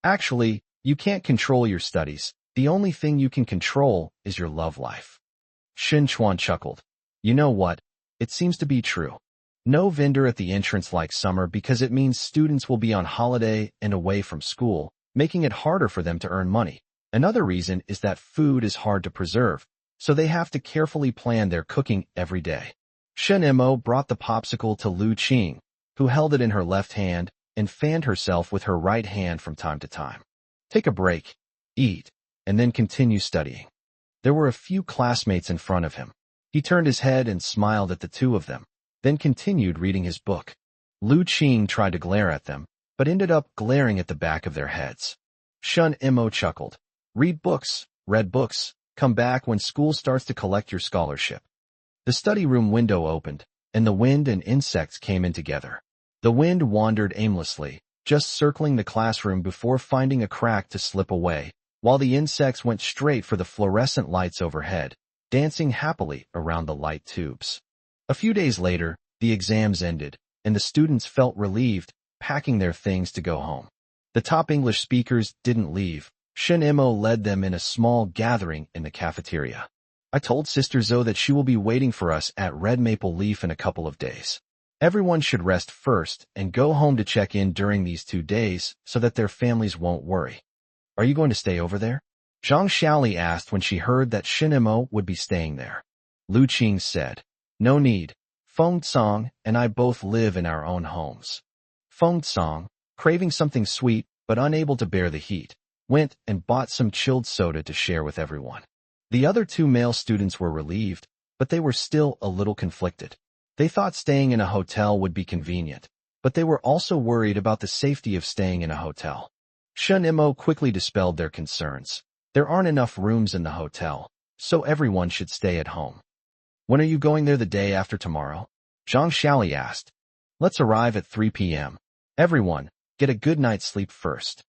Actually, you can't control your studies. The only thing you can control is your love life. Shin Chuan chuckled. You know what? It seems to be true. No vendor at the entrance likes summer because it means students will be on holiday and away from school, making it harder for them to earn money. Another reason is that food is hard to preserve, so they have to carefully plan their cooking every day. Shen Mo brought the popsicle to Lu Qing, who held it in her left hand and fanned herself with her right hand from time to time. Take a break, eat, and then continue studying. There were a few classmates in front of him. He turned his head and smiled at the 2 of them, then continued reading his book. Lu Qing tried to glare at them, but ended up glaring at the back of their heads. Shun Mo chuckled. Read books, come back when school starts to collect your scholarship. The study room window opened, and the wind and insects came in together. The wind wandered aimlessly, just circling the classroom before finding a crack to slip away, while the insects went straight for the fluorescent lights overhead, dancing happily around the light tubes. A few days later, the exams ended, and the students felt relieved, packing their things to go home. The top English speakers didn't leave. Shin Mo led them in a small gathering in the cafeteria. I told Sister Zoe that she will be waiting for us at Red Maple Leaf in a couple of days. Everyone should rest first and go home to check in during these 2 days so that their families won't worry. Are you going to stay over there? Zhang Xiaoli asked when she heard that Shin Mo would be staying there. Lu Qing said, No need. Feng Sang and I both live in our own homes. Feng Sang, craving something sweet but unable to bear the heat, went and bought some chilled soda to share with everyone. The other two male students were relieved, but they were still a little conflicted. They thought staying in a hotel would be convenient, but they were also worried about the safety of staying in a hotel. Shun Imo quickly dispelled their concerns. There aren't enough rooms in the hotel, so everyone should stay at home. When are you going there the day after tomorrow? Zhang Xiaoli asked. Let's arrive at 3 p.m. Everyone, get a good night's sleep first.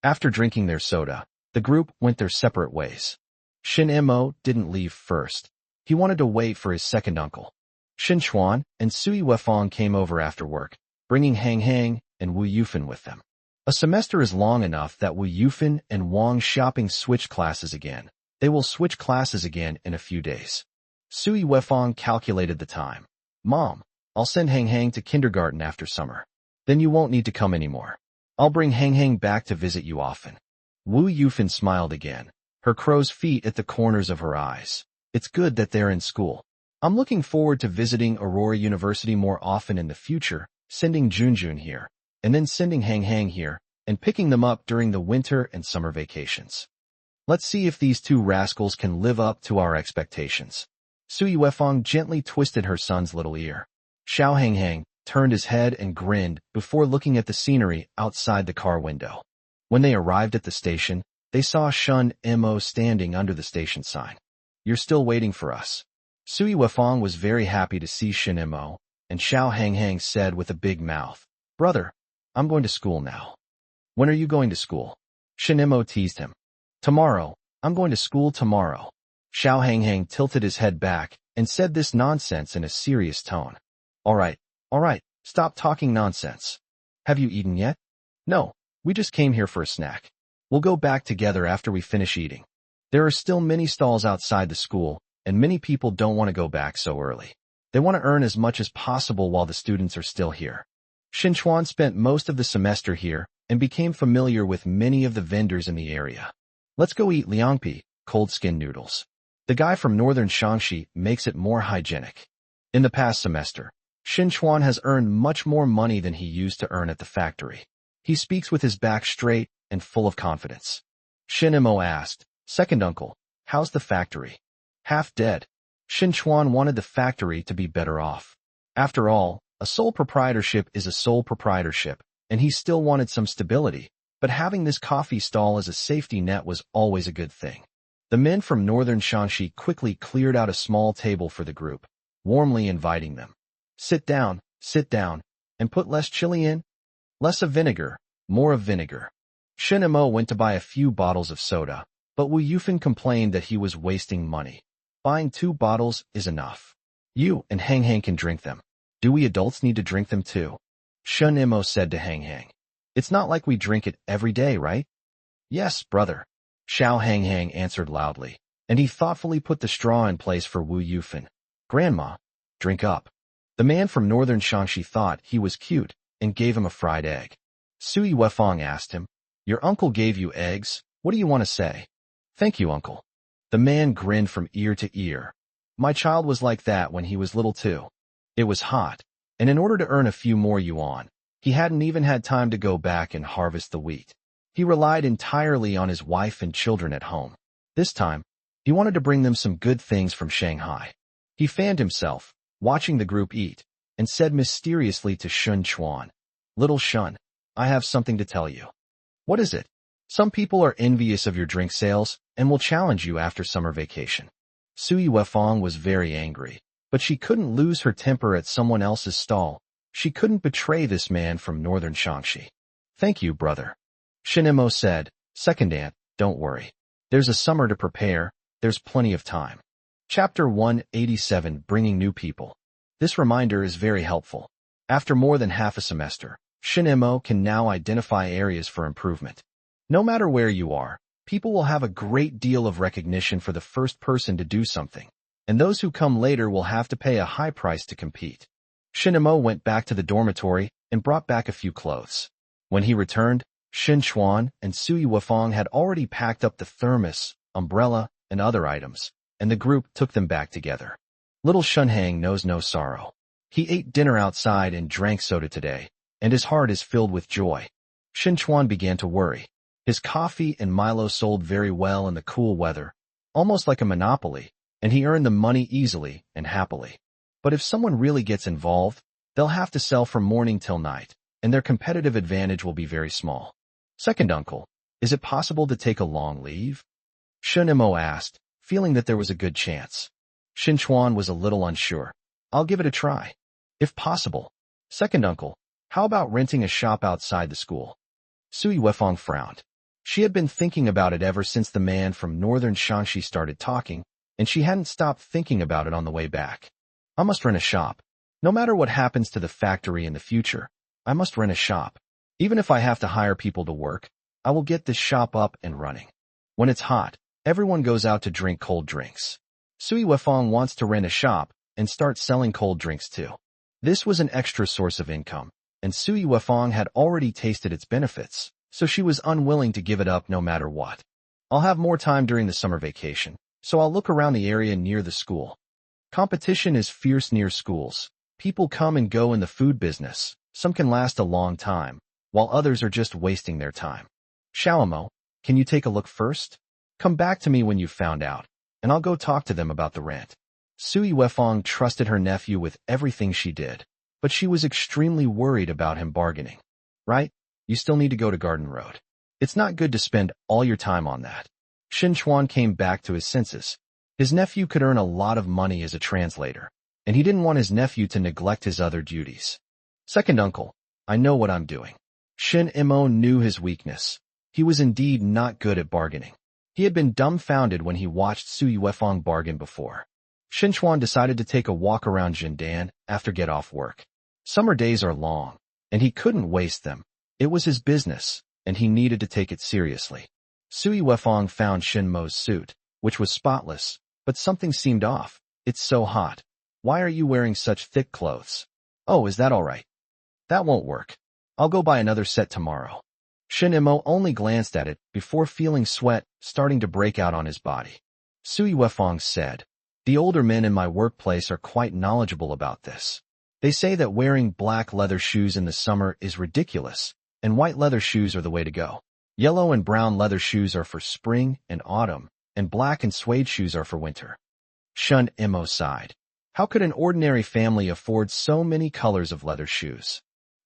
After drinking their soda, the group went their separate ways. Shin Imo didn't leave first. He wanted to wait for his second uncle. Shin Chuan and Sui Wefang came over after work, bringing Hang Hang and Wu Yufan with them. A semester is long enough that Wu Yufan and Wang Xiaoping switch classes again. They will switch classes again in a few days. Sui Wefang calculated the time. Mom, I'll send Hang Hang to kindergarten after summer. Then you won't need to come anymore. I'll bring Hang Hang back to visit you often. Wu Yufan smiled again, her crow's feet at the corners of her eyes. It's good that they're in school. I'm looking forward to visiting Aurora University more often in the future, sending Junjun here, and then sending Hang Hang here, and picking them up during the winter and summer vacations. Let's see if these two rascals can live up to our expectations. Sui Wefang gently twisted her son's little ear. Xiao Hang Hang turned his head and grinned before looking at the scenery outside the car window. When they arrived at the station, they saw Shun Imo standing under the station sign. You're still waiting for us. Sui Wefang was very happy to see Shin Imo, and Xiao Hang Hang said with a big mouth, Brother, I'm going to school now. When are you going to school? Shin Imo teased him. Tomorrow, I'm going to school tomorrow. Xiao Hang Hang tilted his head back and said this nonsense in a serious tone. All right, stop talking nonsense. Have you eaten yet? No, we just came here for a snack. We'll go back together after we finish eating. There are still many stalls outside the school, and many people don't want to go back so early. They want to earn as much as possible while the students are still here. Shin Chuan spent most of the semester here and became familiar with many of the vendors in the area. Let's go eat liangpi, cold skin noodles. The guy from northern Shaanxi makes it more hygienic. In the past semester, Shin Chuan has earned much more money than he used to earn at the factory. He speaks with his back straight and full of confidence. Shin Imo asked, Second uncle, how's the factory? Half dead. Shin Chuan wanted the factory to be better off. After all, a sole proprietorship is a sole proprietorship, and he still wanted some stability, but having this coffee stall as a safety net was always a good thing. The men from northern Shaanxi quickly cleared out a small table for the group, warmly inviting them. Sit down, and put less chili in. Less of vinegar, more of vinegar. Shin Imo went to buy a few bottles of soda, but Wu Yufan complained that he was wasting money. Buying 2 bottles is enough. You and Hang Hang can drink them. Do we adults need to drink them too? Shun Imo said to Hang Hang. It's not like we drink it every day, right? Yes, brother. Xiao Hang Hang answered loudly, and he thoughtfully put the straw in place for Wu Yufan. Grandma, drink up. The man from northern Shaanxi thought he was cute and gave him a fried egg. Sui Wefang asked him, Your uncle gave you eggs, what do you want to say? Thank you, uncle. The man grinned from ear to ear. My child was like that when he was little too. It was hot, and in order to earn a few more yuan, he hadn't even had time to go back and harvest the wheat. He relied entirely on his wife and children at home. This time, he wanted to bring them some good things from Shanghai. He fanned himself, watching the group eat, and said mysteriously to Shun Chuan, Little Shun, I have something to tell you. What is it? Some people are envious of your drink sales and will challenge you after summer vacation. Sui Wefang was very angry, but she couldn't lose her temper at someone else's stall. She couldn't betray this man from northern Shaanxi. Thank you, brother. Shin Imo said, Second aunt, don't worry. There's a summer to prepare, there's plenty of time. Chapter 187, Bringing New People. This reminder is very helpful. After more than half a semester, Shin Imo can now identify areas for improvement. No matter where you are, people will have a great deal of recognition for the first person to do something, and those who come later will have to pay a high price to compete. Shin Imo went back to the dormitory and brought back a few clothes. When he returned, Shin Chuan and Sui Wefang had already packed up the thermos, umbrella, and other items, and the group took them back together. Little Shun Hang knows no sorrow. He ate dinner outside and drank soda today, and his heart is filled with joy. Shin Chuan began to worry. His coffee and Milo sold very well in the cool weather, almost like a monopoly, and he earned the money easily and happily. But if someone really gets involved, they'll have to sell from morning till night, and their competitive advantage will be very small. Second uncle, is it possible to take a long leave? Shun Imo asked, feeling that there was a good chance. Shin Chuan was a little unsure. I'll give it a try. If possible. Second uncle, how about renting a shop outside the school? Sui Wefong frowned. She had been thinking about it ever since the man from northern Shanxi started talking, and she hadn't stopped thinking about it on the way back. I must rent a shop. No matter what happens to the factory in the future, I must rent a shop. Even if I have to hire people to work, I will get this shop up and running. When it's hot, everyone goes out to drink cold drinks. Sui Wefong wants to rent a shop and start selling cold drinks too. This was an extra source of income, and Sui Wefong had already tasted its benefits, so she was unwilling to give it up no matter what. I'll have more time during the summer vacation, so I'll look around the area near the school. Competition is fierce near schools. People come and go in the food business. Some can last a long time, while others are just wasting their time. Xiaomo, can you take a look first? Come back to me when you've found out, and I'll go talk to them about the rent. Sui Wefong trusted her nephew with everything she did, but she was extremely worried about him bargaining. Right? You still need to go to Garden Road. It's not good to spend all your time on that. Shin Chuan came back to his senses. His nephew could earn a lot of money as a translator, and he didn't want his nephew to neglect his other duties. Second uncle, I know what I'm doing. Shin Imo knew his weakness. He was indeed not good at bargaining. He had been dumbfounded when he watched Sui Wefong bargain before. Shin Chuan decided to take a walk around Jindan after get-off work. Summer days are long, and he couldn't waste them. It was his business, and he needed to take it seriously. Sui Wefong found Shin Mo's suit, which was spotless, but something seemed off. It's so hot. Why are you wearing such thick clothes? Oh, is that all right? That won't work. I'll go buy another set tomorrow. Shin Imo only glanced at it before feeling sweat starting to break out on his body. Sui Wefong said, the older men in my workplace are quite knowledgeable about this. They say that wearing black leather shoes in the summer is ridiculous, and white leather shoes are the way to go. Yellow and brown leather shoes are for spring and autumn, and black and suede shoes are for winter. Shun Imo sighed. How could an ordinary family afford so many colors of leather shoes?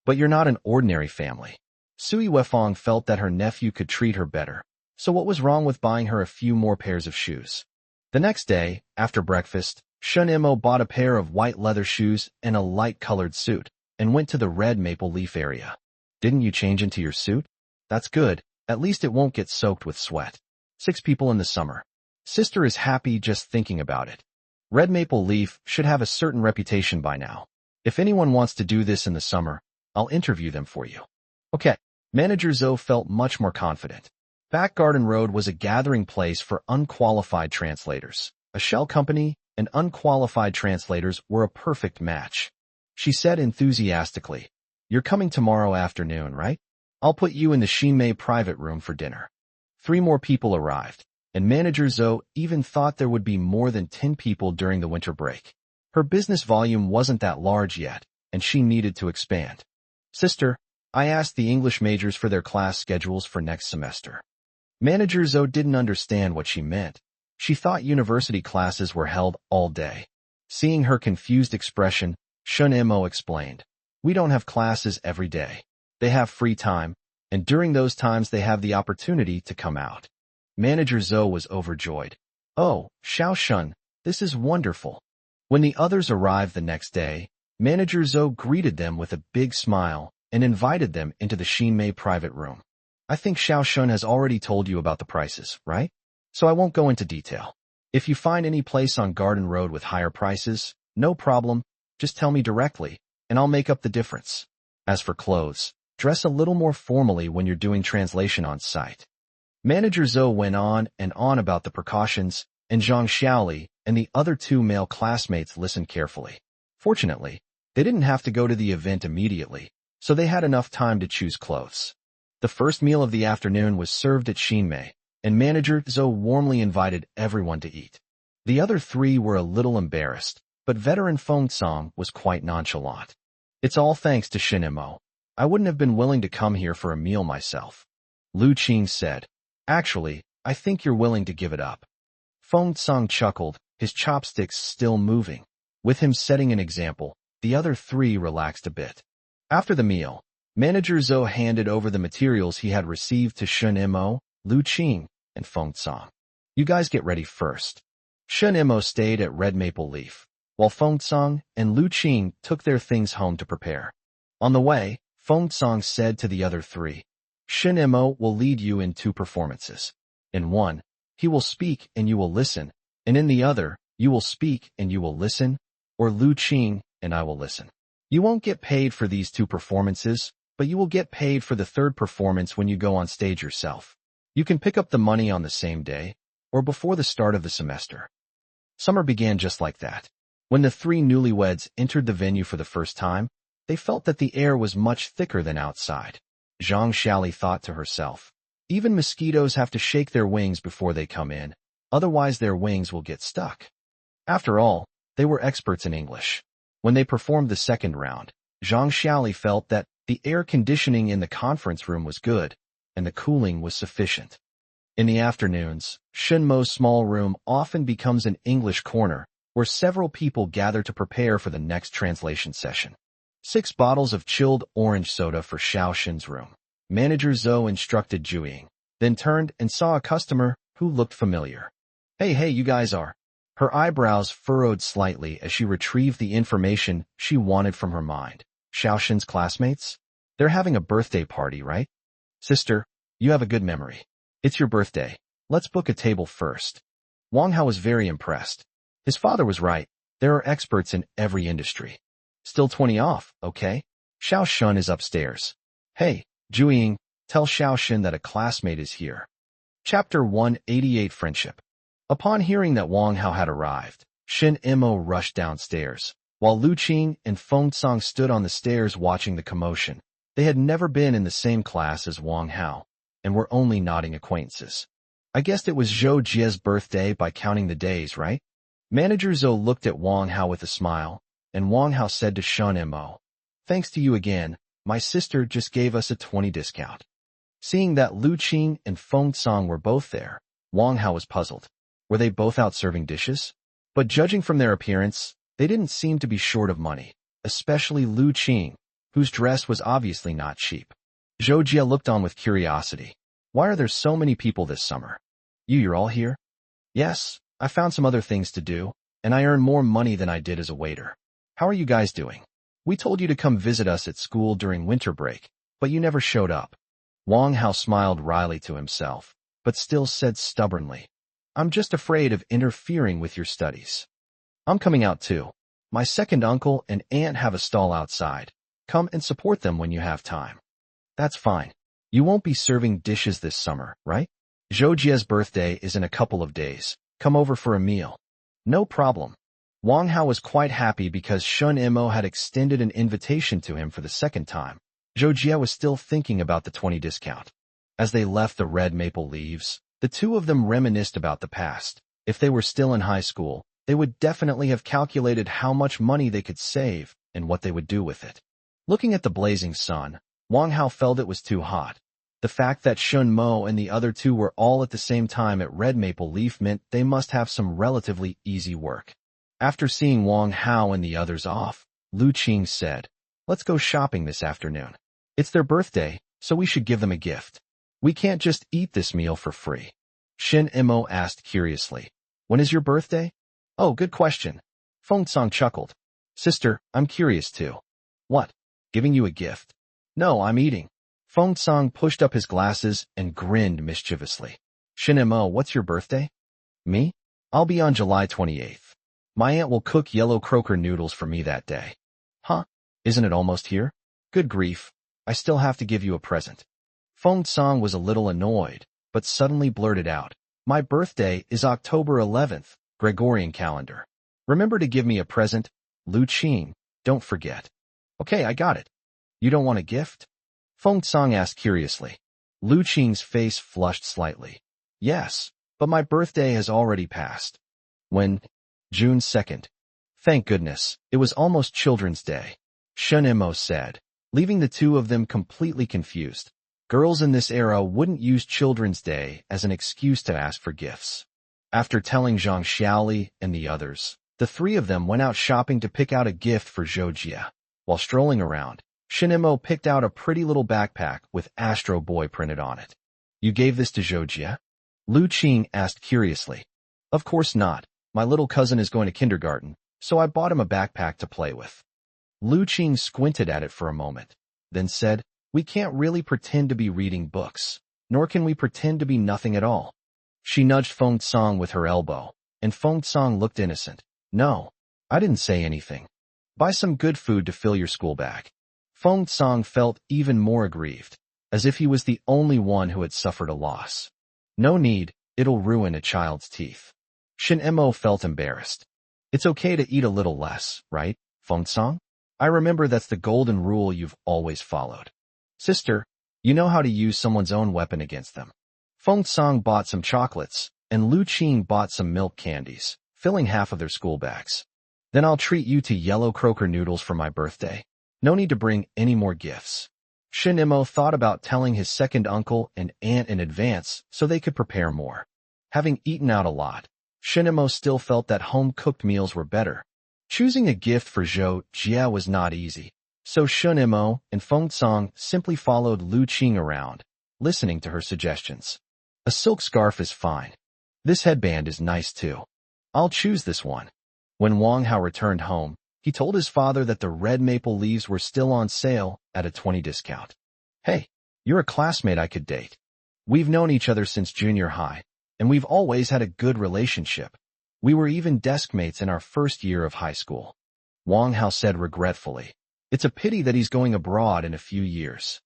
But you're not an ordinary family. Sui Wefong felt that her nephew could treat her better, so what was wrong with buying her a few more pairs of shoes? The next day, after breakfast, Shun Imo bought a pair of white leather shoes and a light-colored suit, and went to the red maple leaf area. Didn't you change into your suit? That's good. At least it won't get soaked with sweat. 6 people in the summer. Sister is happy just thinking about it. Red maple leaf should have a certain reputation by now. If anyone wants to do this in the summer, I'll interview them for you. Okay. Manager Zhou felt much more confident. Back Garden Road was a gathering place for unqualified translators. A shell company and unqualified translators were a perfect match. She said enthusiastically, you're coming tomorrow afternoon, right? I'll put you in the Shinmei private room for dinner. 3 more people arrived, and Manager Zhou even thought there would be more than 10 people during the winter break. Her business volume wasn't that large yet, and she needed to expand. Sister, I asked the English majors for their class schedules for next semester. Manager Zhou didn't understand what she meant. She thought university classes were held all day. Seeing her confused expression, Shun Imo explained, we don't have classes every day. They have free time, and during those times they have the opportunity to come out. Manager Zhou was overjoyed. Oh, Xiao Shun, this is wonderful. When the others arrived the next day, Manager Zhou greeted them with a big smile and invited them into the Shinmei private room. I think Xiao Shun has already told you about the prices, right? So I won't go into detail. If you find any place on Garden Road with higher prices, no problem, just tell me directly, and I'll make up the difference. As for clothes, dress a little more formally when you're doing translation on site. Manager Zhou went on and on about the precautions, and Zhang Xiaoli and the other 2 male classmates listened carefully. Fortunately, they didn't have to go to the event immediately, so they had enough time to choose clothes. The first meal of the afternoon was served at Shinmei, and Manager Zhou warmly invited everyone to eat. The other 3 were a little embarrassed, but veteran Feng Cong was quite nonchalant. It's all thanks to Shin Imo. I wouldn't have been willing to come here for a meal myself. Lu Qing said. Actually, I think you're willing to give it up. Feng Tsang chuckled, his chopsticks still moving. With him setting an example, the other three relaxed a bit. After the meal, Manager Zhou handed over the materials he had received to Shen Imo, Lu Qing, and Feng Tsang. You guys get ready first. Shen Imo stayed at Red Maple Leaf, while Feng Tsang and Lu Qing took their things home to prepare. On the way, Feng Tsang said to the other three, Shen Imo will lead you in 2 performances. In one, he will speak and you will listen, and in the other, you will speak and you will listen, or Lu Qing and I will listen. You won't get paid for these 2 performances, but you will get paid for the 3rd performance when you go on stage yourself. You can pick up the money on the same day, or before the start of the semester. Summer began just like that. When the 3 newlyweds entered the venue for the first time, they felt that the air was much thicker than outside. Zhang Xiaoli thought to herself, even mosquitoes have to shake their wings before they come in, otherwise their wings will get stuck. After all, they were experts in English. When they performed the 2nd round, Zhang Xiaoli felt that the air conditioning in the conference room was good, and the cooling was sufficient. In the afternoons, Shen Mo's small room often becomes an English corner, where several people gather to prepare for the next translation session. 6 bottles of chilled orange soda for Xiao Shen's room. Manager Zhou instructed Zhu, then turned and saw a customer who looked familiar. Hey, you guys are. Her eyebrows furrowed slightly as she retrieved the information she wanted from her mind. Xiao Shen's classmates? They're having a birthday party, right? Sister, you have a good memory. It's your birthday. Let's book a table first. Wang Hao was very impressed. His father was right. There are experts in every industry. Still 20 off, okay? Xiao Shen is upstairs. Hey, Zhu, tell Xiao Shen that a classmate is here. Chapter 188 Friendship. Upon hearing that Wang Hao had arrived, Shen Imo rushed downstairs, while Lu Qing and Feng Tsang stood on the stairs watching the commotion. They had never been in the same class as Wang Hao, and were only nodding acquaintances. I guessed it was Zhou Jie's birthday by counting the days, right? Manager Zhou looked at Wang Hao with a smile, and Wang Hao said to Shen Imo, thanks to you again, my sister just gave us a 20 discount. Seeing that Lu Qing and Feng Tsang were both there, Wang Hao was puzzled. Were they both out serving dishes? But judging from their appearance, they didn't seem to be short of money, especially Lu Qing, whose dress was obviously not cheap. Zhou Jie looked on with curiosity. Why are there so many people this summer? You're all here? Yes, I found some other things to do, and I earn more money than I did as a waiter. How are you guys doing? We told you to come visit us at school during winter break, but you never showed up. Wang Hao smiled wryly to himself, but still said stubbornly, I'm just afraid of interfering with your studies. I'm coming out too. My second uncle and aunt have a stall outside. Come and support them when you have time. That's fine. You won't be serving dishes this summer, right? Zhou Jie's birthday is in a couple of days. Come over for a meal. No problem. Wang Hao was quite happy because Shen Imo had extended an invitation to him for the 2nd time. Zhou Jie was still thinking about the 20 discount. As they left the Red Maple Leaves, the 2 of them reminisced about the past. If they were still in high school, they would definitely have calculated how much money they could save and what they would do with it. Looking at the blazing sun, Wang Hao felt it was too hot. The fact that Shun Mo and the other 2 were all at the same time at Red Maple Leaf meant they must have some relatively easy work. After seeing Wang Hao and the others off, Lu Qing said, let's go shopping this afternoon. It's their birthday, so we should give them a gift. We can't just eat this meal for free. Shen Imo asked curiously, when is your birthday? Oh, good question. Feng Tsang chuckled. Sister, I'm curious too. What? Giving you a gift? No, I'm eating. Feng Tsang pushed up his glasses and grinned mischievously. Shen Imo, what's your birthday? Me? I'll be on July 28th. My aunt will cook yellow croaker noodles for me that day. Huh? Isn't it almost here? Good grief. I still have to give you a present. Feng Tsang was a little annoyed, but suddenly blurted out, my birthday is October 11th, Gregorian calendar. Remember to give me a present, Lu Qing, don't forget. Okay, I got it. You don't want a gift? Feng Tsang asked curiously. Lu Qing's face flushed slightly. Yes, but my birthday has already passed. When? June 2nd. Thank goodness, it was almost Children's Day, Shen Imo said, leaving the 2 of them completely confused. Girls in this era wouldn't use Children's Day as an excuse to ask for gifts. After telling Zhang Xiaoli and the others, the three of them went out shopping to pick out a gift for Zhou Jie. While strolling around, Shen Imo picked out a pretty little backpack with Astro Boy printed on it. You gave this to Zhou Jie? Lu Qing asked curiously. Of course not. My little cousin is going to kindergarten, so I bought him a backpack to play with. Lu Qing squinted at it for a moment, then said, we can't really pretend to be reading books, nor can we pretend to be nothing at all. She nudged Feng Tsang with her elbow, and Feng Tsang looked innocent. No, I didn't say anything. Buy some good food to fill your school bag. Feng Tsang felt even more aggrieved, as if he was the only one who had suffered a loss. No need, it'll ruin a child's teeth. Shen Imo felt embarrassed. It's okay to eat a little less, right, Feng Tsang? I remember that's the golden rule you've always followed. Sister, you know how to use someone's own weapon against them. Feng Tsang bought some chocolates, and Lu Qing bought some milk candies, filling half of their school bags. Then I'll treat you to yellow croaker noodles for my birthday. No need to bring any more gifts. Shen Imo thought about telling his second uncle and aunt in advance so they could prepare more. Having eaten out a lot, Shen Imo still felt that home-cooked meals were better. Choosing a gift for Zhou Jie was not easy, so Shen Imo and Feng Tsang simply followed Lu Qing around, listening to her suggestions. A silk scarf is fine. This headband is nice too. I'll choose this one. When Wang Hao returned home, he told his father that the red maple leaves were still on sale at a 20% discount. Hey, you're a classmate I could date. We've known each other since junior high, and we've always had a good relationship. We were even desk mates in our first year of high school. Wang Hao said regretfully. It's a pity that he's going abroad in a few years.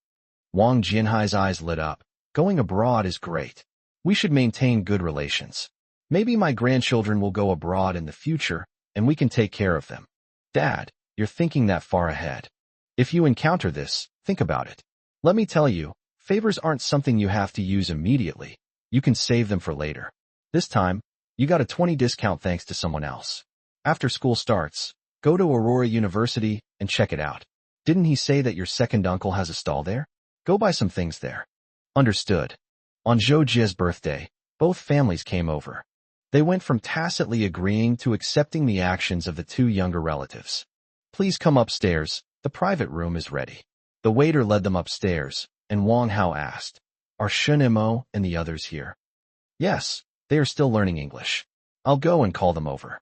Wang Jianhai's eyes lit up. Going abroad is great. We should maintain good relations. Maybe my grandchildren will go abroad in the future, and we can take care of them. Dad, you're thinking that far ahead. If you encounter this, think about it. Let me tell you, favors aren't something you have to use immediately. You can save them for later. This time, you got a 20% discount thanks to someone else. After school starts, go to Aurora University and check it out. Didn't he say that your second uncle has a stall there? Go buy some things there. Understood. On Zhou Jie's birthday, both families came over. They went from tacitly agreeing to accepting the actions of the two younger relatives. Please come upstairs, the private room is ready. The waiter led them upstairs, and Wang Hao asked, are Shen Imo and the others here? Yes, they are still learning English. I'll go and call them over.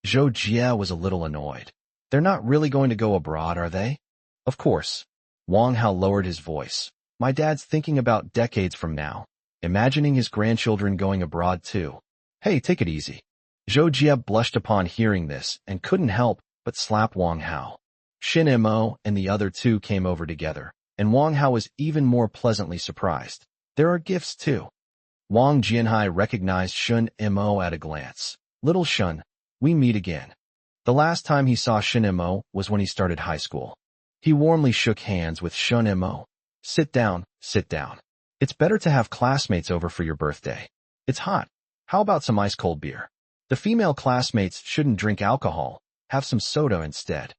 Zhou Jie was a little annoyed. They're not really going to go abroad, are they? Of course. Wang Hao lowered his voice. My dad's thinking about decades from now, imagining his grandchildren going abroad too. Hey, take it easy. Zhou Jie blushed upon hearing this and couldn't help but slap Wang Hao. Shen Imo and the other two came over together, and Wang Hao was even more pleasantly surprised. There are gifts too. Wang Jianhai recognized Shen Imo at a glance. Little Shen, we meet again. The last time he saw Shen Imo was when he started high school. He warmly shook hands with Shen Imo. Sit down, sit down. It's better to have classmates over for your birthday. It's hot. How about some ice-cold beer? The female classmates shouldn't drink alcohol. Have some soda instead.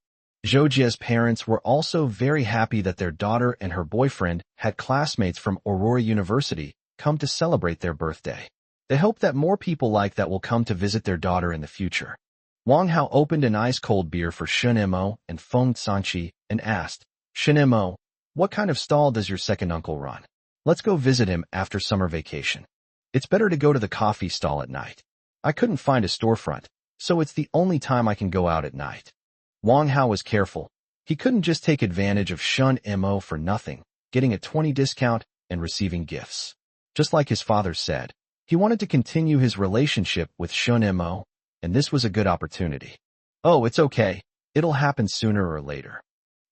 Zhou Jie's parents were also very happy that their daughter and her boyfriend had classmates from Aurora University come to celebrate their birthday. They hope that more people like that will come to visit their daughter in the future. Wang Hao opened an ice-cold beer for Shen Imo and Feng Sanqi and asked, Shen Imo, what kind of stall does your second uncle run? Let's go visit him after summer vacation. It's better to go to the coffee stall at night. I couldn't find a storefront, so it's the only time I can go out at night. Wang Hao was careful. He couldn't just take advantage of Shen Imo for nothing, getting a 20% discount and receiving gifts. Just like his father said, he wanted to continue his relationship with Shen Imo, and this was a good opportunity. Oh, it's okay. It'll happen sooner or later.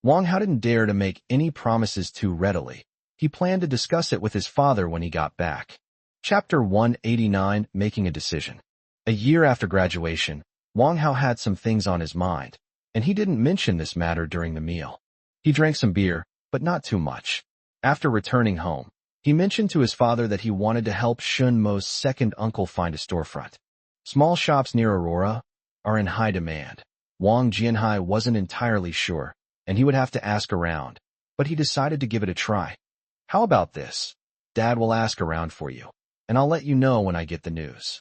Wang Hao didn't dare to make any promises too readily. He planned to discuss it with his father when he got back. Chapter 189, Making a Decision. A year after graduation, Wang Hao had some things on his mind, and he didn't mention this matter during the meal. He drank some beer, but not too much. After returning home, he mentioned to his father that he wanted to help Shen Mo's second uncle find a storefront. Small shops near Aurora are in high demand. Wang Jianhai wasn't entirely sure, and he would have to ask around, but he decided to give it a try. How about this? Dad will ask around for you, and I'll let you know when I get the news.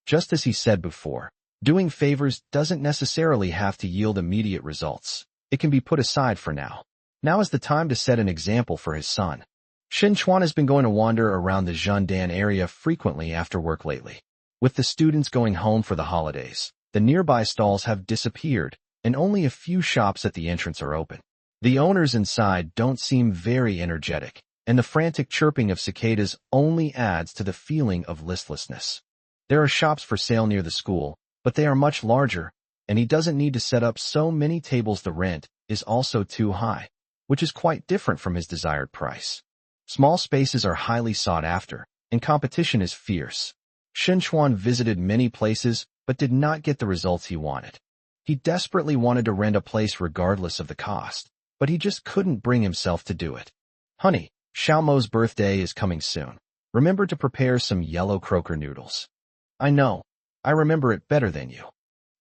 Just as he said before, doing favors doesn't necessarily have to yield immediate results. It can be put aside for now. Now is the time to set an example for his son. Shin Chuan has been going to wander around the Zhengdan area frequently after work lately. With the students going home for the holidays, the nearby stalls have disappeared, and only a few shops at the entrance are open. The owners inside don't seem very energetic, and the frantic chirping of cicadas only adds to the feeling of listlessness. There are shops for sale near the school, but they are much larger, and he doesn't need to set up so many tables. The rent is also too high, which is quite different from his desired price. Small spaces are highly sought after, and competition is fierce. Shin Chuan visited many places, but did not get the results he wanted. He desperately wanted to rent a place regardless of the cost, but he just couldn't bring himself to do it. Honey, Xiaomo's birthday is coming soon. Remember to prepare some yellow croaker noodles. I know. I remember it better than you.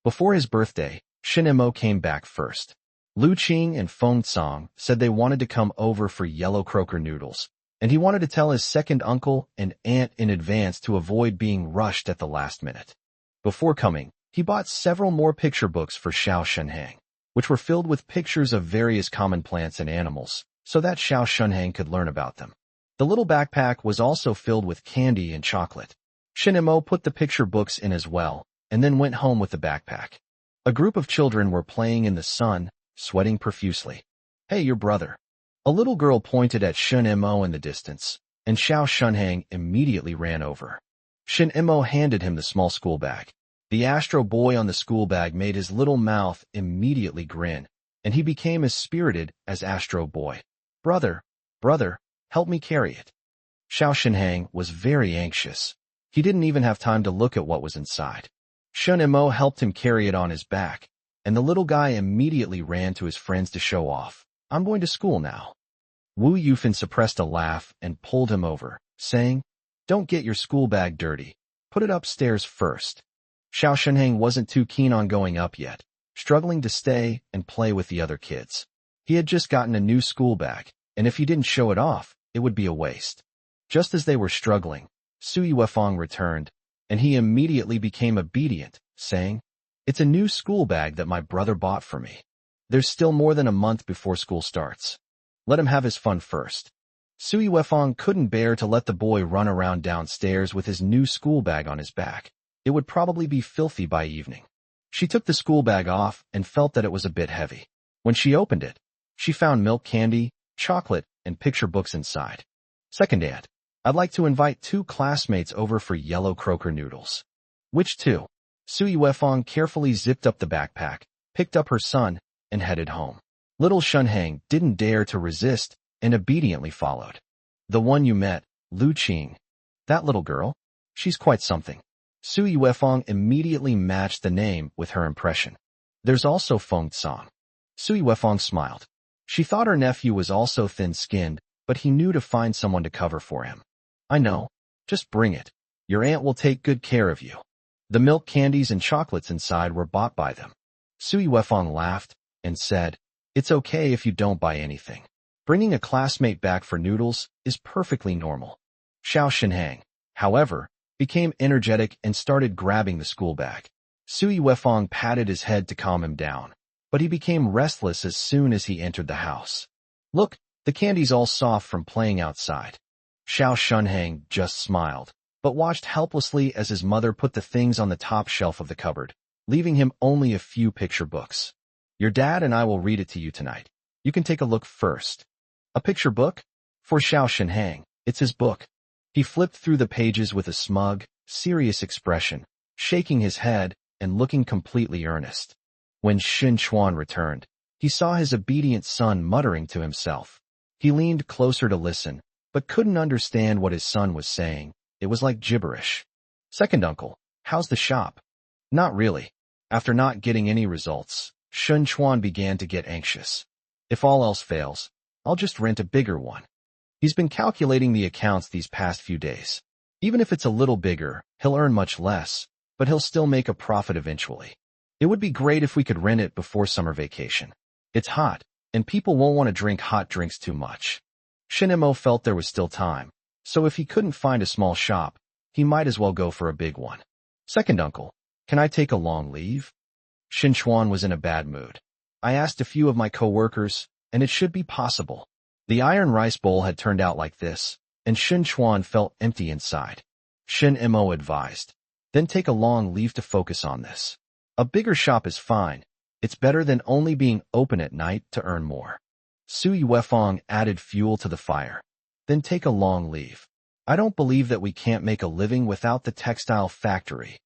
Before his birthday, Shin Mo came back first. Lu Qing and Feng Cong said they wanted to come over for yellow croaker noodles, and he wanted to tell his second uncle and aunt in advance to avoid being rushed at the last minute. Before coming, he bought several more picture books for Xiao Shunhang, which were filled with pictures of various common plants and animals, so that Xiao Shunhang could learn about them. The little backpack was also filled with candy and chocolate. Shin Mo put the picture books in as well, and then went home with the backpack. A group of children were playing in the sun, sweating profusely. Hey, your brother. A little girl pointed at Shin Mo in the distance, and Xiao Shunhang immediately ran over. Shin Mo handed him the small school bag. The Astro Boy on the school bag made his little mouth immediately grin, and he became as spirited as Astro Boy. Brother, help me carry it. Xiao Shunhang was very anxious. He didn't even have time to look at what was inside. Shin Mo helped him carry it on his back, and the little guy immediately ran to his friends to show off. I'm going to school now. Wu Yufan suppressed a laugh and pulled him over, saying, Don't get your school bag dirty. Put it upstairs first. Xiao Shunhang wasn't too keen on going up yet, struggling to stay and play with the other kids. He had just gotten a new school bag, and if he didn't show it off, it would be a waste. Just as they were struggling, Sui Wefang returned, and he immediately became obedient, saying, It's a new school bag that my brother bought for me. There's still more than a month before school starts. Let him have his fun first. Sui Wefang couldn't bear to let the boy run around downstairs with his new school bag on his back. It would probably be filthy by evening. She took the school bag off and felt that it was a bit heavy. When she opened it, she found milk candy, chocolate, and picture books inside. Second aunt, I'd like to invite 2 classmates over for yellow croaker noodles. Which 2? Sui Wefang carefully zipped up the backpack, picked up her son, and headed home. Little Shunhang didn't dare to resist and obediently followed. The one you met, Lu Qing. That little girl? She's quite something. Sui Wefang immediately matched the name with her impression. There's also Feng Cong. Sui Wefang smiled. She thought her nephew was also thin-skinned, but he knew to find someone to cover for him. I know. Just bring it. Your aunt will take good care of you. The milk candies and chocolates inside were bought by them. Sui Wefang laughed and said, It's okay if you don't buy anything. Bringing a classmate back for noodles is perfectly normal. Xiao Shunhang, however, became energetic and started grabbing the school bag. Sui Wefang patted his head to calm him down, but he became restless as soon as he entered the house. Look, the candy's all soft from playing outside. Xiao Shunhang just smiled, but watched helplessly as his mother put the things on the top shelf of the cupboard, leaving him only a few picture books. Your dad and I will read it to you tonight. You can take a look first. A picture book? For Xiao Shunhang, it's his book. He flipped through the pages with a smug, serious expression, shaking his head and looking completely earnest. When Shin Chuan returned, he saw his obedient son muttering to himself. He leaned closer to listen, but couldn't understand what his son was saying. It was like gibberish. Second uncle, how's the shop? Not really. After not getting any results, Shin Chuan began to get anxious. If all else fails, I'll just rent a bigger one. He's been calculating the accounts these past few days. Even if it's a little bigger, he'll earn much less, but he'll still make a profit eventually. It would be great if we could rent it before summer vacation. It's hot, and people won't want to drink hot drinks too much. Shin felt there was still time, so if he couldn't find a small shop, he might as well go for a big one. Second uncle, can I take a long leave? Shin was in a bad mood. I asked a few of my co-workers, and it should be possible. The iron rice bowl had turned out like this, and Shin felt empty inside. Shin advised, then take a long leave to focus on this. A bigger shop is fine. It's better than only being open at night to earn more. Su Yuefeng added fuel to the fire. Then take a long leave. I don't believe that we can't make a living without the textile factory.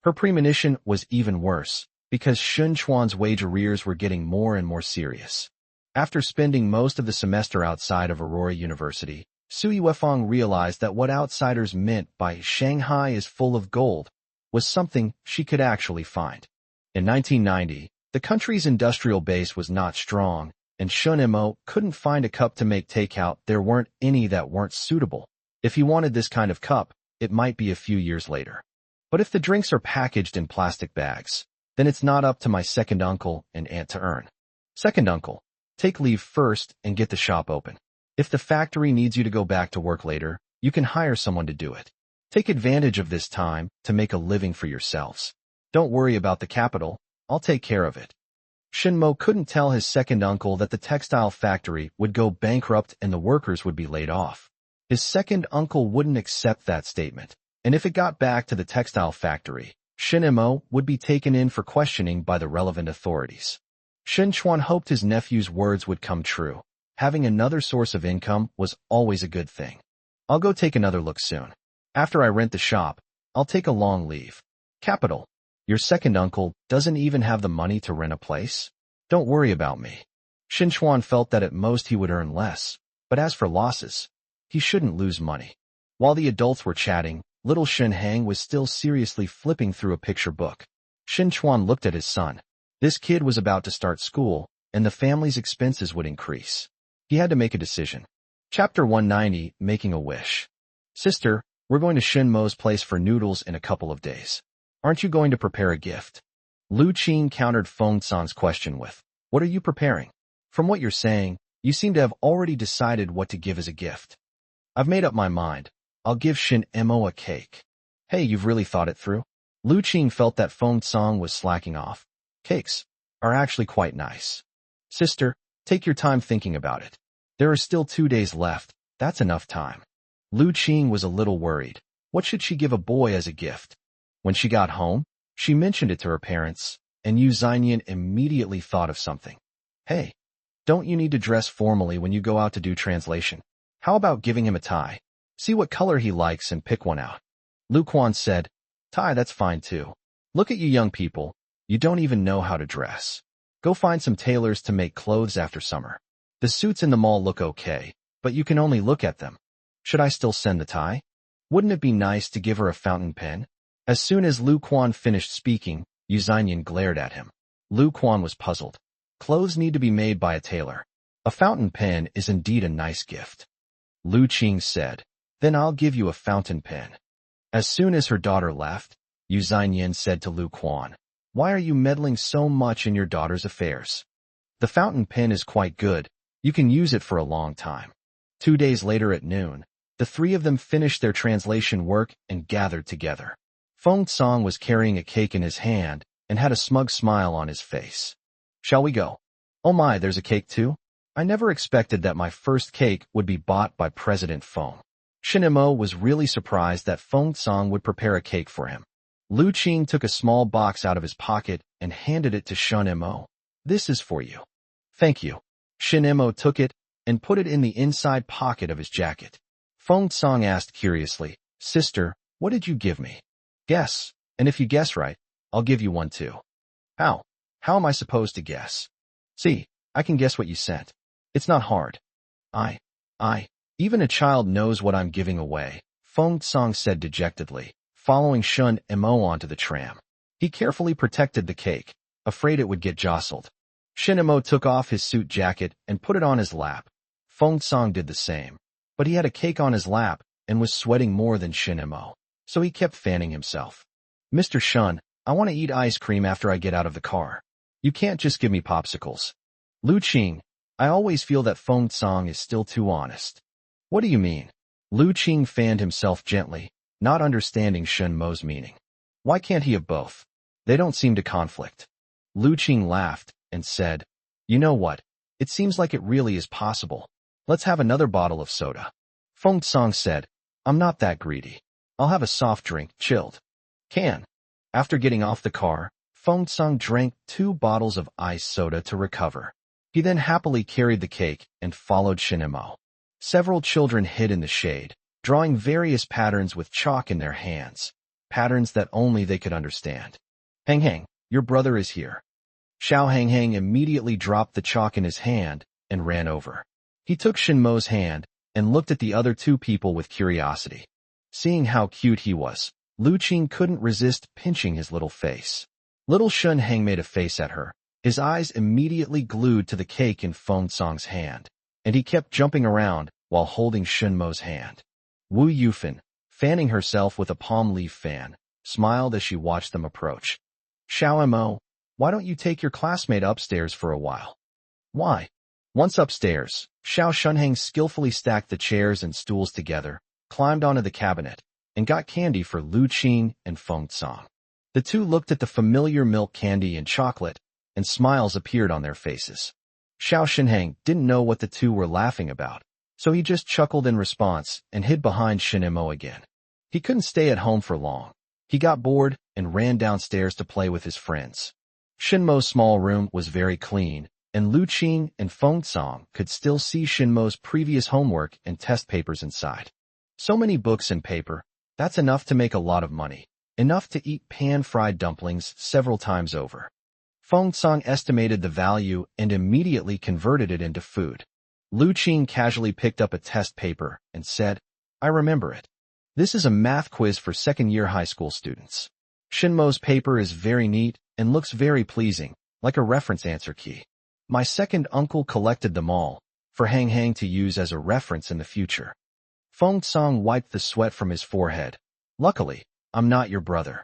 Her premonition was even worse, because Shin Chuan's wage arrears were getting more and more serious. After spending most of the semester outside of Aurora University, Su Yuefeng realized that what outsiders meant by Shanghai is full of gold was something she could actually find. In 1990, the country's industrial base was not strong, and Shun couldn't find a cup to make takeout. There weren't any that weren't suitable. If he wanted this kind of cup, it might be a few years later. But if the drinks are packaged in plastic bags, then it's not up to my second uncle and aunt to earn. Second uncle, take leave first and get the shop open. If the factory needs you to go back to work later, you can hire someone to do it. Take advantage of this time to make a living for yourselves. Don't worry about the capital. I'll take care of it. Shinmo couldn't tell his second uncle that the textile factory would go bankrupt and the workers would be laid off. His second uncle wouldn't accept that statement, and if it got back to the textile factory, Shinmo would be taken in for questioning by the relevant authorities. Shin Chuan hoped his nephew's words would come true. Having another source of income was always a good thing. I'll go take another look soon. After I rent the shop, I'll take a long leave. Capital. Your second uncle doesn't even have the money to rent a place? Don't worry about me. Shin Chuan felt that at most he would earn less, but as for losses, he shouldn't lose money. While the adults were chatting, little Shin Hang was still seriously flipping through a picture book. Shin Chuan looked at his son. This kid was about to start school, and the family's expenses would increase. He had to make a decision. Chapter 190, Making a Wish. Sister, we're going to Shinmo's place for noodles in a couple of days. Aren't you going to prepare a gift? Lu Qing countered Feng San's question with, what are you preparing? From what you're saying, you seem to have already decided what to give as a gift. I've made up my mind. I'll give Shin Mo a cake. Hey, you've really thought it through? Lu Qing felt that Feng San was slacking off. Cakes are actually quite nice. Sister, take your time thinking about it. There are still 2 days left. That's enough time. Lu Qing was a little worried. What should she give a boy as a gift? When she got home, she mentioned it to her parents, and Yu Xianyan immediately thought of something. Hey, don't you need to dress formally when you go out to do translation? How about giving him a tie? See what color he likes and pick one out. Lu Quan said, tie, that's fine too. Look at you young people. You don't even know how to dress. Go find some tailors to make clothes after summer. The suits in the mall look okay, but you can only look at them. Should I still send the tie? Wouldn't it be nice to give her a fountain pen? As soon as Lu Quan finished speaking, Yu Xianyan glared at him. Lu Quan was puzzled. Clothes need to be made by a tailor. A fountain pen is indeed a nice gift. Lu Qing said, then I'll give you a fountain pen. As soon as her daughter left, Yu Xianyan said to Lu Quan, why are you meddling so much in your daughter's affairs? The fountain pen is quite good. You can use it for a long time. 2 days later at noon, the three of them finished their translation work and gathered together. Feng Song was carrying a cake in his hand and had a smug smile on his face. Shall we go? Oh my, there's a cake too? I never expected that my first cake would be bought by President Feng. Shinmo was really surprised that Feng Song would prepare a cake for him. Lu Qing took a small box out of his pocket and handed it to Shinmo. This is for you. Thank you. Shinmo took it and put it in the inside pocket of his jacket. Feng Song asked curiously, Sister, what did you give me? Guess, and if you guess right, I'll give you one too. How? How am I supposed to guess? See, I can guess what you sent. It's not hard. Even a child knows what I'm giving away, Feng Song said dejectedly, following Shun Mo onto the tram. He carefully protected the cake, afraid it would get jostled. Shinmo took off his suit jacket and put it on his lap. Feng Song did the same, but he had a cake on his lap and was sweating more than Shinmo, so he kept fanning himself. Mr. Shun, I want to eat ice cream after I get out of the car. You can't just give me popsicles. Lu Qing, I always feel that Feng Song is still too honest. What do you mean? Lu Qing fanned himself gently, not understanding Shen Mo's meaning. Why can't he have both? They don't seem to conflict. Lu Qing laughed and said, You know what? It seems like it really is possible. Let's have another bottle of soda. Feng Song said, I'm not that greedy. I'll have a soft drink, chilled. Can. After getting off the car, Feng Song drank 2 bottles of iced soda to recover. He then happily carried the cake and followed Shinemo. Several children hid in the shade, drawing various patterns with chalk in their hands, patterns that only they could understand. Hang Hang, your brother is here. Xiao Hang Hang immediately dropped the chalk in his hand and ran over. He took Shinmo's hand and looked at the other 2 people with curiosity. Seeing how cute he was, Lu Qing couldn't resist pinching his little face. Little Shen Hang made a face at her, his eyes immediately glued to the cake in Feng Song's hand, and he kept jumping around while holding Shinmo's hand. Wu Yufan, fanning herself with a palm leaf fan, smiled as she watched them approach. Xiao Mo, why don't you take your classmate upstairs for a while? Why? Once upstairs, Xiao Shunhang skillfully stacked the chairs and stools together, climbed onto the cabinet, and got candy for Lu Qing and Feng Song. The 2 looked at the familiar milk candy and chocolate, and smiles appeared on their faces. Xiao Shunhang didn't know what the 2 were laughing about, so he just chuckled in response and hid behind Shinemo again. He couldn't stay at home for long. He got bored and ran downstairs to play with his friends. Shinmo's small room was very clean, and Lu Qing and Feng Song could still see Shinmo's previous homework and test papers inside. So many books and paper, that's enough to make a lot of money, enough to eat pan-fried dumplings several times over. Feng Song estimated the value and immediately converted it into food. Lu Qing casually picked up a test paper and said, I remember it. This is a math quiz for second-year high school students. Shinmo's paper is very neat and looks very pleasing, like a reference answer key. My second uncle collected them all, for Hang Hang to use as a reference in the future. Feng Song wiped the sweat from his forehead. Luckily, I'm not your brother.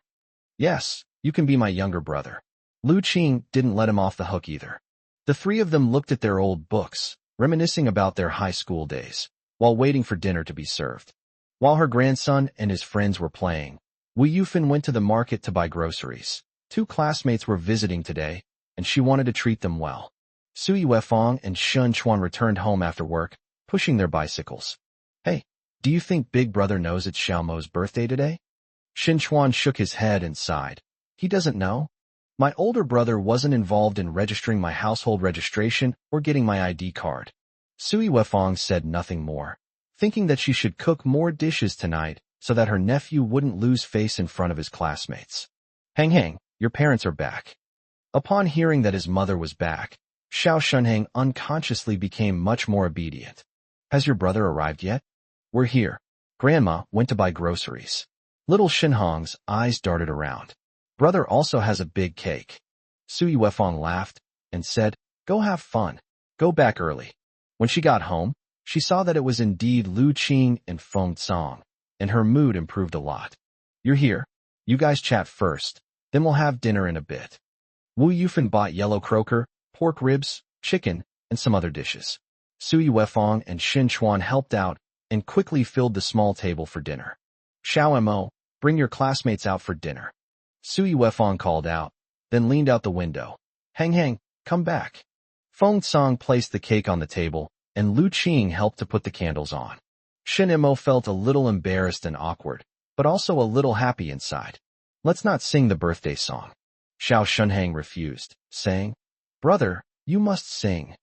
Yes, you can be my younger brother. Lu Qing didn't let him off the hook either. The 3 of them looked at their old books, reminiscing about their high school days, while waiting for dinner to be served. While her grandson and his friends were playing, Wu Yufan went to the market to buy groceries. 2 classmates were visiting today, and she wanted to treat them well. Sui Wefang and Shun Chuan returned home after work, pushing their bicycles. Hey, do you think Big Brother knows it's Xiaomo's birthday today? Shin Chuan shook his head and sighed. He doesn't know. My older brother wasn't involved in registering my household registration or getting my ID card. Sui Wefang said nothing more, thinking that she should cook more dishes tonight so that her nephew wouldn't lose face in front of his classmates. Hang Hang, your parents are back. Upon hearing that his mother was back, Xiao Shunhang unconsciously became much more obedient. Has your brother arrived yet? We're here. Grandma went to buy groceries. Little Shinhong's eyes darted around. Brother also has a big cake. Sui Wefang laughed and said, Go have fun. Go back early. When she got home, she saw that it was indeed Lu Qing and Feng Song, and her mood improved a lot. You're here. You guys chat first, then we'll have dinner in a bit. Wu Yufan bought yellow croaker, pork ribs, chicken, and some other dishes. Sui Wefang and Shin Chuan helped out and quickly filled the small table for dinner. Xiao Mo, bring your classmates out for dinner. Sui Wefang called out, then leaned out the window. Hang Hang, come back. Feng Song placed the cake on the table, and Lu Qing helped to put the candles on. Shin Mo felt a little embarrassed and awkward, but also a little happy inside. Let's not sing the birthday song. Xiao Shunhang refused, saying, Brother, you must sing.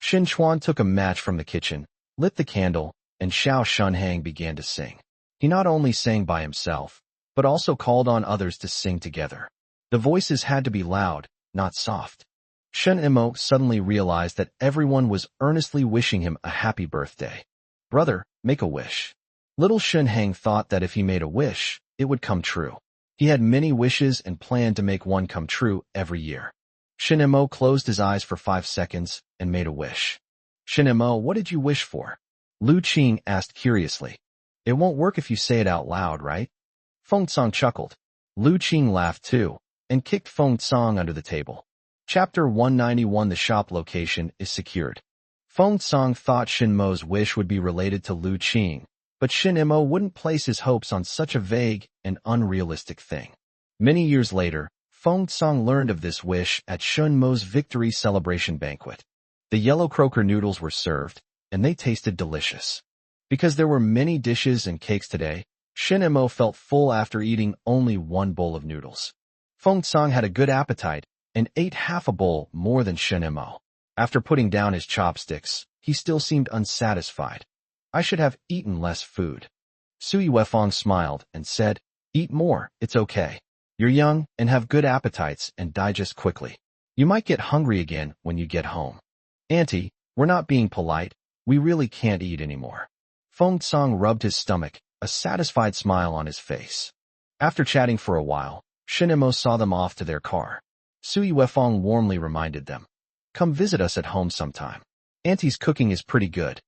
Shin Chuan took a match from the kitchen, lit the candle, and Xiao Shunhang began to sing. He not only sang by himself, but also called on others to sing together. The voices had to be loud, not soft. Shen Imo suddenly realized that everyone was earnestly wishing him a happy birthday. Brother, make a wish. Little Shen Hang thought that if he made a wish, it would come true. He had many wishes and planned to make one come true every year. Shen Imo closed his eyes for 5 seconds and made a wish. Shen Imo, what did you wish for? Lu Qing asked curiously. It won't work if you say it out loud, right? Feng Song chuckled. Lu Qing laughed too, and kicked Feng Song under the table. Chapter 191. The shop location is secured. Feng Song thought Shin Mo's wish would be related to Lu Qing, but Shin Mo wouldn't place his hopes on such a vague and unrealistic thing. Many years later, Feng Song learned of this wish at Shin Mo's victory celebration banquet. The yellow croaker noodles were served, and they tasted delicious. Because there were many dishes and cakes today, Shin Mo felt full after eating only one bowl of noodles. Feng Song had a good appetite and ate half a bowl more than Shin Mo. After putting down his chopsticks, he still seemed unsatisfied. I should have eaten less food. Sui Wefong smiled and said, "Eat more, it's okay. You're young and have good appetites and digest quickly. You might get hungry again when you get home." "Auntie, we're not being polite. We really can't eat anymore." Feng Song rubbed his stomach, a satisfied smile on his face. After chatting for a while, Shin Mo saw them off to their car. Sui Wefong warmly reminded them, "Come visit us at home sometime. Auntie's cooking is pretty good.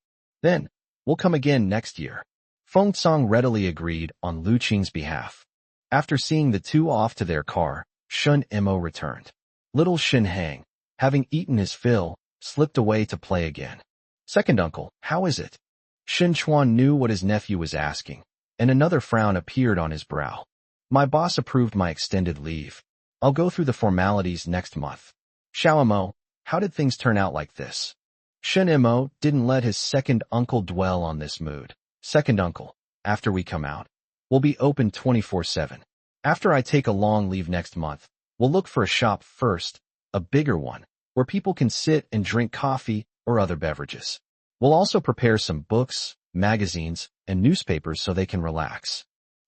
Then, we'll come again next year." Feng Song readily agreed on Lu Qing's behalf. After seeing the two off to their car, Shin Mo returned. Little Shin Hang, having eaten his fill, slipped away to play again. "Second uncle, how is it?" Shin Chuan knew what his nephew was asking, and another frown appeared on his brow. "My boss approved my extended leave. I'll go through the formalities next month." "Xiao Mo, how did things turn out like this?" Shin Mo didn't let his second uncle dwell on this mood. "Second uncle, after we come out, we'll be open 24/7. After I take a long leave next month, we'll look for a shop first, a bigger one, where people can sit and drink coffee or other beverages. We'll also prepare some books, magazines, and newspapers so they can relax."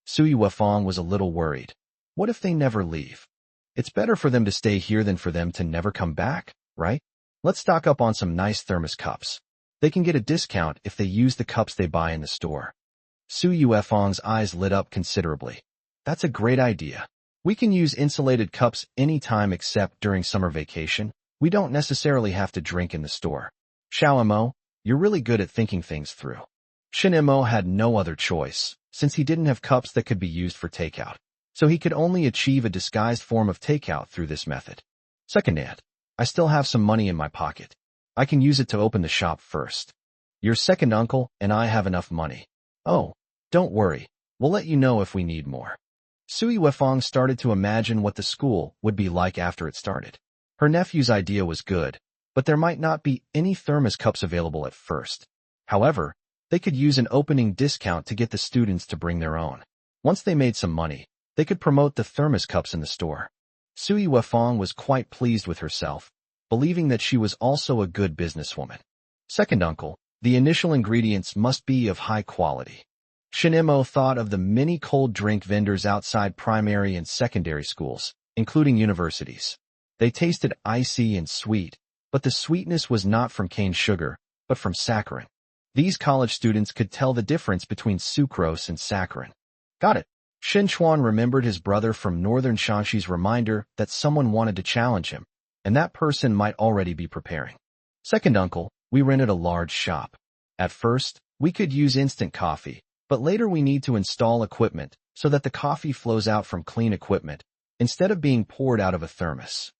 Sui Wefong was a little worried. What if they never leave? It's better for them to stay here than for them to never come back, right? Let's stock up on some nice thermos cups. They can get a discount if they use the cups they buy in the store. Sui Wefong's eyes lit up considerably. That's a great idea. We can use insulated cups anytime except during summer vacation. We don't necessarily have to drink in the store. "Xiao Mo, you're really good at thinking things through." Shin Mo had no other choice, since he didn't have cups that could be used for takeout. So he could only achieve a disguised form of takeout through this method. "Second aunt, I still have some money in my pocket. I can use it to open the shop first. Your second uncle and I have enough money." "Oh, don't worry. We'll let you know if we need more." Sui Wefong started to imagine what the school would be like after it started. Her nephew's idea was good, but there might not be any thermos cups available at first. However, they could use an opening discount to get the students to bring their own. Once they made some money, they could promote the thermos cups in the store. Sui Wefong was quite pleased with herself, believing that she was also a good businesswoman. "Second uncle, the initial ingredients must be of high quality." Shin Mo thought of the many cold drink vendors outside primary and secondary schools, including universities. They tasted icy and sweet, but the sweetness was not from cane sugar, but from saccharin. These college students could tell the difference between sucrose and saccharin. "Got it." Shin Chuan remembered his brother from northern Shaanxi's reminder that someone wanted to challenge him, and that person might already be preparing. "Second uncle, we rented a large shop. At first, we could use instant coffee, but later we need to install equipment so that the coffee flows out from clean equipment, instead of being poured out of a thermos.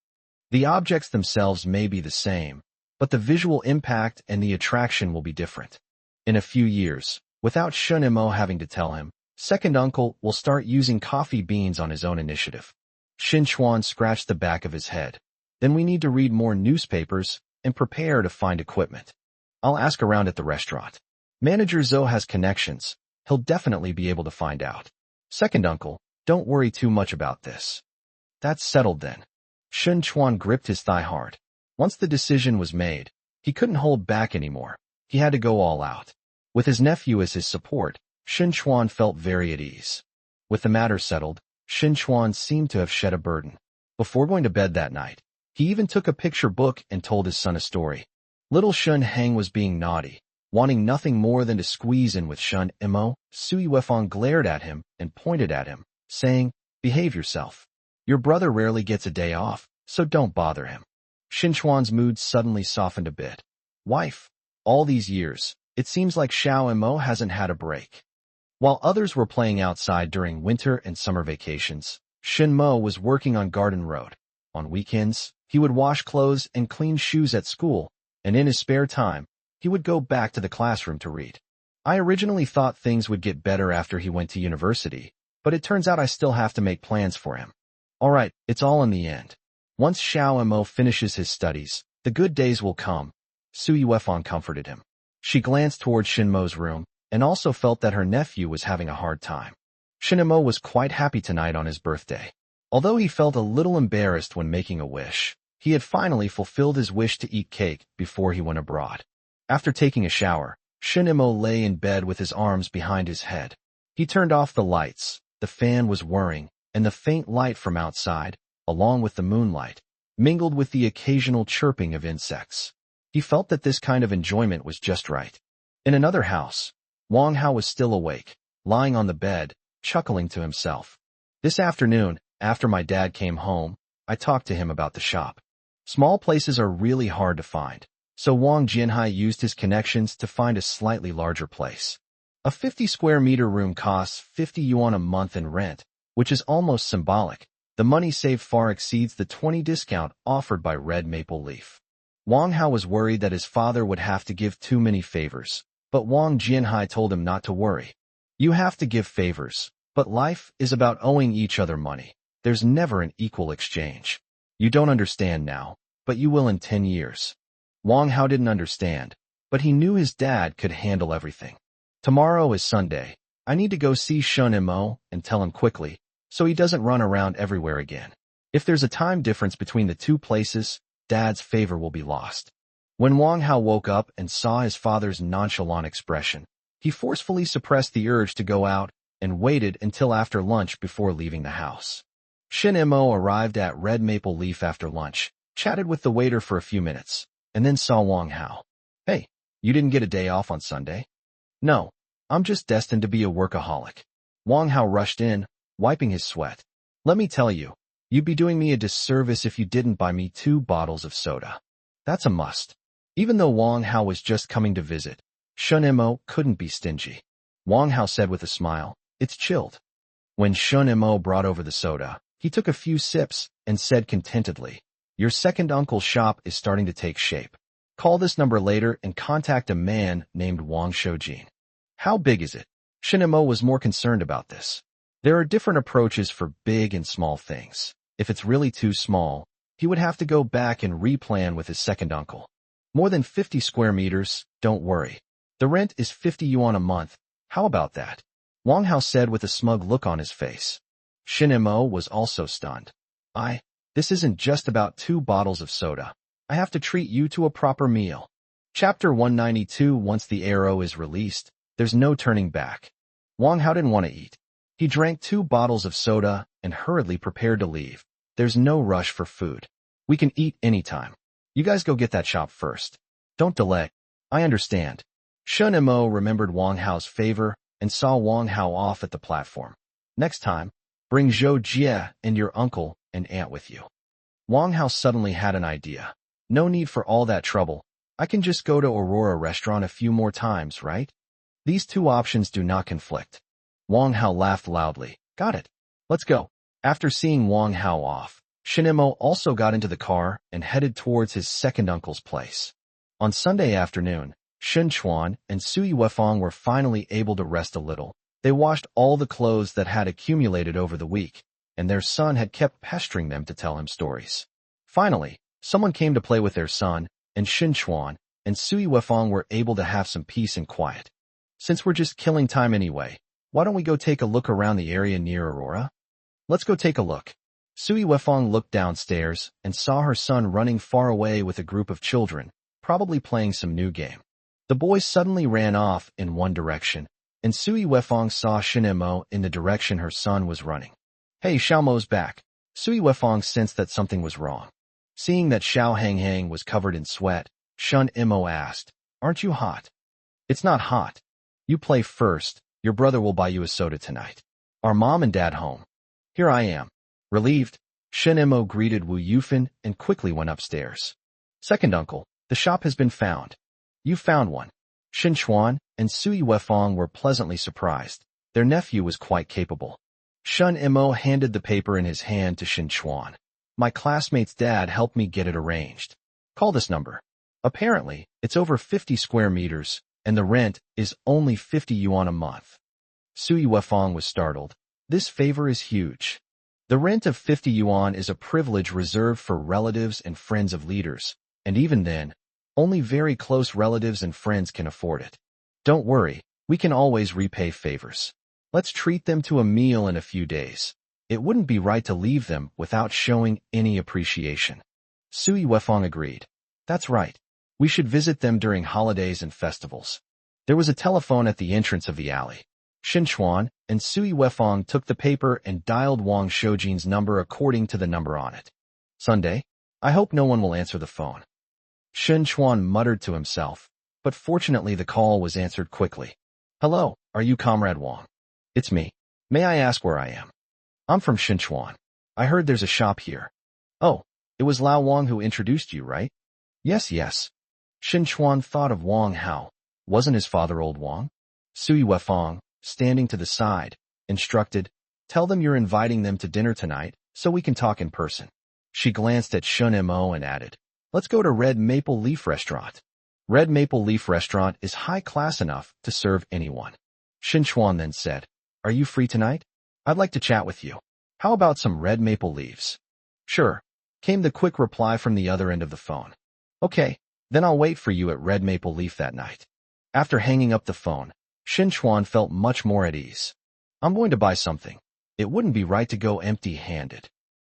The objects themselves may be the same, but the visual impact and the attraction will be different. In a few years, without Shin Mo having to tell him, second uncle will start using coffee beans on his own initiative." Shin Chuan scratched the back of his head. "Then we need to read more newspapers and prepare to find equipment. I'll ask around at the restaurant. Manager Zhou has connections. He'll definitely be able to find out. Second uncle, don't worry too much about this." "That's settled then." Shin Chuan gripped his thigh hard. Once the decision was made, he couldn't hold back anymore. He had to go all out. With his nephew as his support, Shin Chuan felt very at ease. With the matter settled, Shin Chuan seemed to have shed a burden. Before going to bed that night, he even took a picture book and told his son a story. Little Shin Hang was being naughty, wanting nothing more than to squeeze in with Shin Mo. Sui Wefong glared at him and pointed at him, saying, "Behave yourself. Your brother rarely gets a day off, so don't bother him." Shin Chuan's mood suddenly softened a bit. "Wife, all these years, it seems like Xiao Mo hasn't had a break." While others were playing outside during winter and summer vacations, Shin Mo was working on Garden Road. On weekends, he would wash clothes and clean shoes at school, and in his spare time, he would go back to the classroom to read. I originally thought things would get better after he went to university, but it turns out I still have to make plans for him. Alright, it's all in the end. Once Xiao Mo finishes his studies, the good days will come. Sui Wefang comforted him. She glanced toward Shinmo's room, and also felt that her nephew was having a hard time. Shinmo was quite happy tonight on his birthday. Although he felt a little embarrassed when making a wish, he had finally fulfilled his wish to eat cake before he went abroad. After taking a shower, Shinmo lay in bed with his arms behind his head. He turned off the lights, the fan was whirring, and the faint light from outside, along with the moonlight, mingled with the occasional chirping of insects. He felt that this kind of enjoyment was just right. In another house, Wang Hao was still awake, lying on the bed, chuckling to himself. This afternoon, after my dad came home, I talked to him about the shop. Small places are really hard to find, so Wang Jianhai used his connections to find a slightly larger place. A 50 square meter room costs 50 yuan a month in rent, which is almost symbolic. The money saved far exceeds the 20 discount offered by Red Maple Leaf. Wang Hao was worried that his father would have to give too many favors, but Wang Jianhai told him not to worry. You have to give favors, but life is about owing each other money. There's never an equal exchange. You don't understand now, but you will in 10 years. Wang Hao didn't understand, but he knew his dad could handle everything. Tomorrow is Sunday. I need to go see Shun Mo and tell him quickly, so he doesn't run around everywhere again. If there's a time difference between the two places, Dad's favor will be lost. When Wang Hao woke up and saw his father's nonchalant expression, he forcefully suppressed the urge to go out and waited until after lunch before leaving the house. Shin Mo arrived at Red Maple Leaf after lunch, chatted with the waiter for a few minutes, and then saw Wang Hao. Hey, you didn't get a day off on Sunday? No, I'm just destined to be a workaholic. Wang Hao rushed in, wiping his sweat. Let me tell you, you'd be doing me a disservice if you didn't buy me 2 bottles of soda. That's a must. Even though Wang Hao was just coming to visit, Shun Mo couldn't be stingy. Wang Hao said with a smile, it's chilled. When Shun Mo brought over the soda, he took a few sips and said contentedly, your second uncle's shop is starting to take shape. Call this number later and contact a man named Wang Shoujin. How big is it? Shun Mo was more concerned about this. There are different approaches for big and small things. If it's really too small, he would have to go back and replan with his second uncle. More than 50 square meters, don't worry. The rent is 50 yuan a month. How about that? Wang Hao said with a smug look on his face. Shin Mo was also stunned. This isn't just about 2 bottles of soda. I have to treat you to a proper meal. Chapter 192. Once the arrow is released, there's no turning back. Wang Hao didn't want to eat. He drank 2 bottles of soda and hurriedly prepared to leave. There's no rush for food. We can eat anytime. You guys go get that shop first. Don't delay. I understand. Shun Mo remembered Wang Hao's favor and saw Wang Hao off at the platform. Next time, bring Zhou Jie and your uncle and aunt with you. Wang Hao suddenly had an idea. No need for all that trouble. I can just go to Aurora Restaurant a few more times, right? These 2 options do not conflict. Wang Hao laughed loudly. Got it. Let's go. After seeing Wang Hao off, Shin Mo also got into the car and headed towards his second uncle's place. On Sunday afternoon, Shen Chuan and Sui Wefang were finally able to rest a little. They washed all the clothes that had accumulated over the week, and their son had kept pestering them to tell him stories. Finally, someone came to play with their son, and Shen Chuan and Sui Wefang were able to have some peace and quiet. Since we're just killing time anyway, why don't we go take a look around the area near Aurora? Let's go take a look. Sui Wefang looked downstairs and saw her son running far away with a group of children, probably playing some new game. The boys suddenly ran off in one direction, and Sui Wefang saw Shin Mo in the direction her son was running. Hey, Xiao Mo's back. Sui Wefang sensed that something was wrong. Seeing that Xiao Hanghang was covered in sweat, Shun Mo asked, aren't you hot? It's not hot. You play first. Your brother will buy you a soda tonight. Are mom and dad home? Here I am. Relieved, Shin Mo greeted Wu Yufan and quickly went upstairs. Second uncle, the shop has been found. You found one. Shin Chuan and Sui Wefang were pleasantly surprised. Their nephew was quite capable. Shun Mo handed the paper in his hand to Shin Chuan. My classmate's dad helped me get it arranged. Call this number. Apparently, it's over 50 square meters, and the rent is only 50 yuan a month. Sui Wefang was startled. This favor is huge. The rent of 50 yuan is a privilege reserved for relatives and friends of leaders, and even then, only very close relatives and friends can afford it. Don't worry, we can always repay favors. Let's treat them to a meal in a few days. It wouldn't be right to leave them without showing any appreciation. Sui Wefang agreed. That's right. We should visit them during holidays and festivals. There was a telephone at the entrance of the alley. Shin Chuan and Sui Wefang took the paper and dialed Wang Shoujin's number according to the number on it. Sunday? I hope no one will answer the phone. Shin Chuan muttered to himself, but fortunately the call was answered quickly. Hello, are you Comrade Wang? It's me. May I ask where I am? I'm from Shin Chuan. I heard there's a shop here. Oh, it was Lao Wang who introduced you, right? Yes. Shin Chuan thought of Wang Hao. Wasn't his father old Wang? Sui Wefang, standing to the side, instructed, tell them you're inviting them to dinner tonight, so we can talk in person. She glanced at Shun Mo and added, let's go to Red Maple Leaf Restaurant. Red Maple Leaf Restaurant is high class enough to serve anyone. Shin Chuan then said, are you free tonight? I'd like to chat with you. How about some red maple leaves? Sure, came the quick reply from the other end of the phone. Okay, then I'll wait for you at Red Maple Leaf that night. After hanging up the phone, Shin Chuan felt much more at ease. I'm going to buy something. It wouldn't be right to go empty-handed.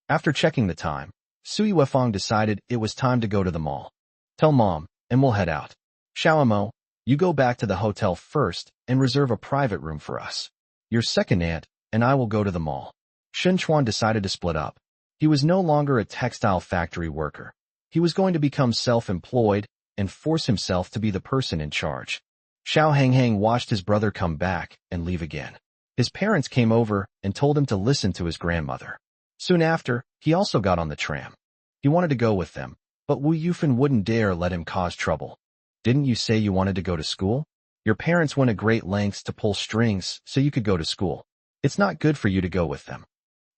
After checking the time, Sui Wefang decided it was time to go to the mall. Tell Mom, and we'll head out. Xiaomo, you go back to the hotel first and reserve a private room for us. Your second aunt and I will go to the mall. Shin Chuan decided to split up. He was no longer a textile factory worker. He was going to become self-employed and force himself to be the person in charge. Xiao Hanghang watched his brother come back and leave again. His parents came over and told him to listen to his grandmother. Soon after, he also got on the tram. He wanted to go with them, but Wu Yufan wouldn't dare let him cause trouble. Didn't you say you wanted to go to school? Your parents went to great lengths to pull strings so you could go to school. It's not good for you to go with them.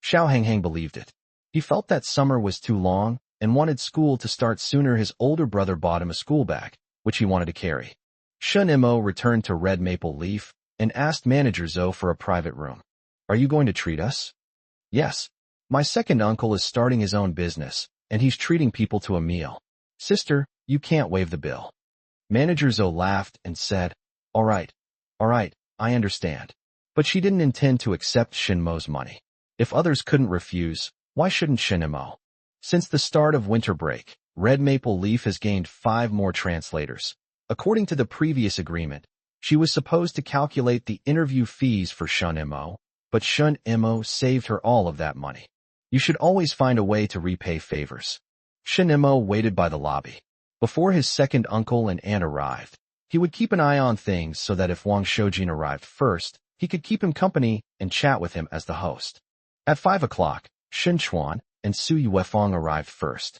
Xiao Hanghang believed it. He felt that summer was too long and wanted school to start sooner. His older brother bought him a school bag, which he wanted to carry. Shun Mo returned to Red Maple Leaf and asked Manager Zhou for a private room. Are you going to treat us? Yes. My second uncle is starting his own business, and he's treating people to a meal. Sister, you can't waive the bill. Manager Zhou laughed and said, All right, I understand. But she didn't intend to accept Shinmo's money. If others couldn't refuse, why shouldn't Shinmo? Since the start of winter break, Red Maple Leaf has gained 5 more translators. According to the previous agreement, she was supposed to calculate the interview fees for Shun Mo, but Shun Mo saved her all of that money. You should always find a way to repay favors. Shun Mo waited by the lobby. Before his second uncle and aunt arrived, he would keep an eye on things so that if Wang Shoujin arrived first, he could keep him company and chat with him as the host. At 5 o'clock, Shin Chuan and Sui Wefang arrived first.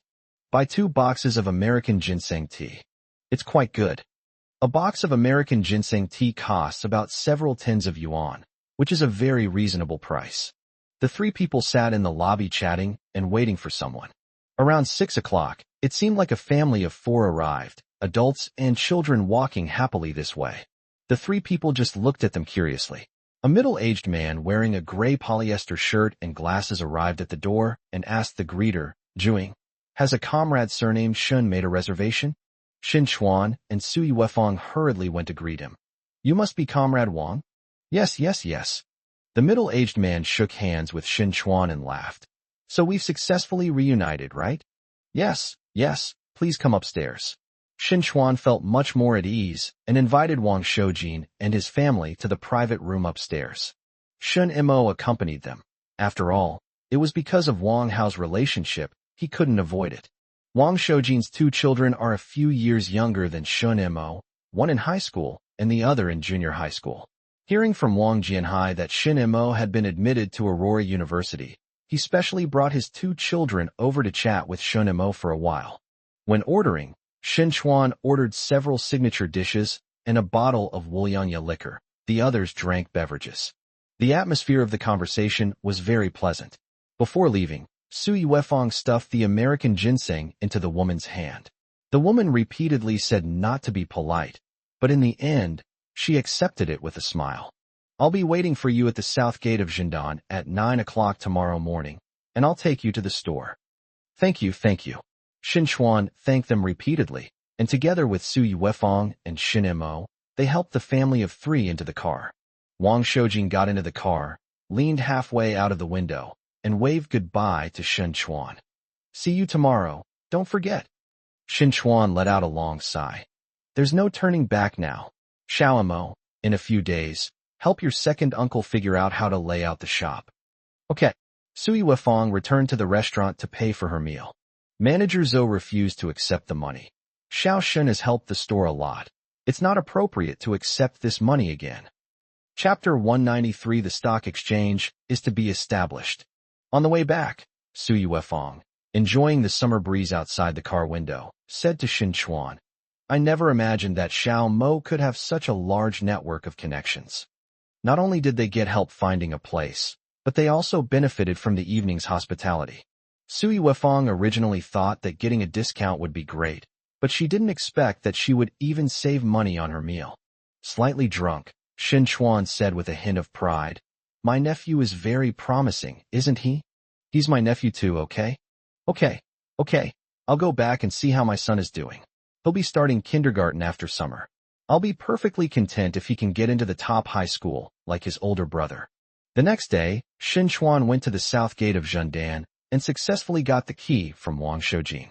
Buy 2 boxes of American ginseng tea. It's quite good. A box of American ginseng tea costs about several tens of yuan, which is a very reasonable price. The 3 people sat in the lobby chatting and waiting for someone. Around 6 o'clock, it seemed like a family of 4 arrived, adults and children walking happily this way. The 3 people just looked at them curiously. A middle-aged man wearing a gray polyester shirt and glasses arrived at the door and asked the greeter, Juing, has a comrade surnamed Shun made a reservation? Shin Chuan and Sui Wefang hurriedly went to greet him. You must be Comrade Wang? Yes. The middle-aged man shook hands with Shin Chuan and laughed. So we've successfully reunited, right? Yes, please come upstairs. Shin Chuan felt much more at ease and invited Wang Shoujin and his family to the private room upstairs. Shun Mo accompanied them. After all, it was because of Wang Hao's relationship he couldn't avoid it. Wang Shoujin's 2 children are a few years younger than Shun Mo, one in high school and the other in junior high school. Hearing from Wang Jianhai that Shin Mo had been admitted to Aurora University, he specially brought his 2 children over to chat with Shun Mo for a while. When ordering, Shin Chuan ordered several signature dishes and a bottle of Wulianya liquor. The others drank beverages. The atmosphere of the conversation was very pleasant. Before leaving, Sui Wefang stuffed the American ginseng into the woman's hand. The The woman repeatedly said not to be polite, but in the end, she accepted it with a smile. I'll be waiting for you at the south gate of Jindan at 9 o'clock tomorrow morning, and I'll take you to the store. Thank you, thank you. Shin Chuan thanked them repeatedly, and together with Su Yuefang and Shin Mo, they helped the family of 3 into the car. Wang Shoujing got into the car, leaned halfway out of the window, and waved goodbye to Shin Chuan. See you tomorrow, don't forget. Shin Chuan let out a long sigh. There's no turning back now. Xiao Mo, in a few days, help your second uncle figure out how to lay out the shop. Okay. Su Yuefang returned to the restaurant to pay for her meal. Manager Zhou refused to accept the money. Xiao Shun has helped the store a lot. It's not appropriate to accept this money again. Chapter 193 The stock exchange is to be established. On the way back, Su Yuefang, enjoying the summer breeze outside the car window, said to Shin Chuan, I never imagined that Xiao Mo could have such a large network of connections. Not only did they get help finding a place, but they also benefited from the evening's hospitality. Su Yuefang originally thought that getting a discount would be great, but she didn't expect that she would even save money on her meal. Slightly drunk, Shin Chuan said with a hint of pride, My nephew is very promising, isn't he? He's my nephew too, okay? Okay. I'll go back and see how my son is doing. He'll be starting kindergarten after summer. I'll be perfectly content if he can get into the top high school, like his older brother. The next day, Shin Chuan went to the south gate of Zhendan and successfully got the key from Wang Shoujin.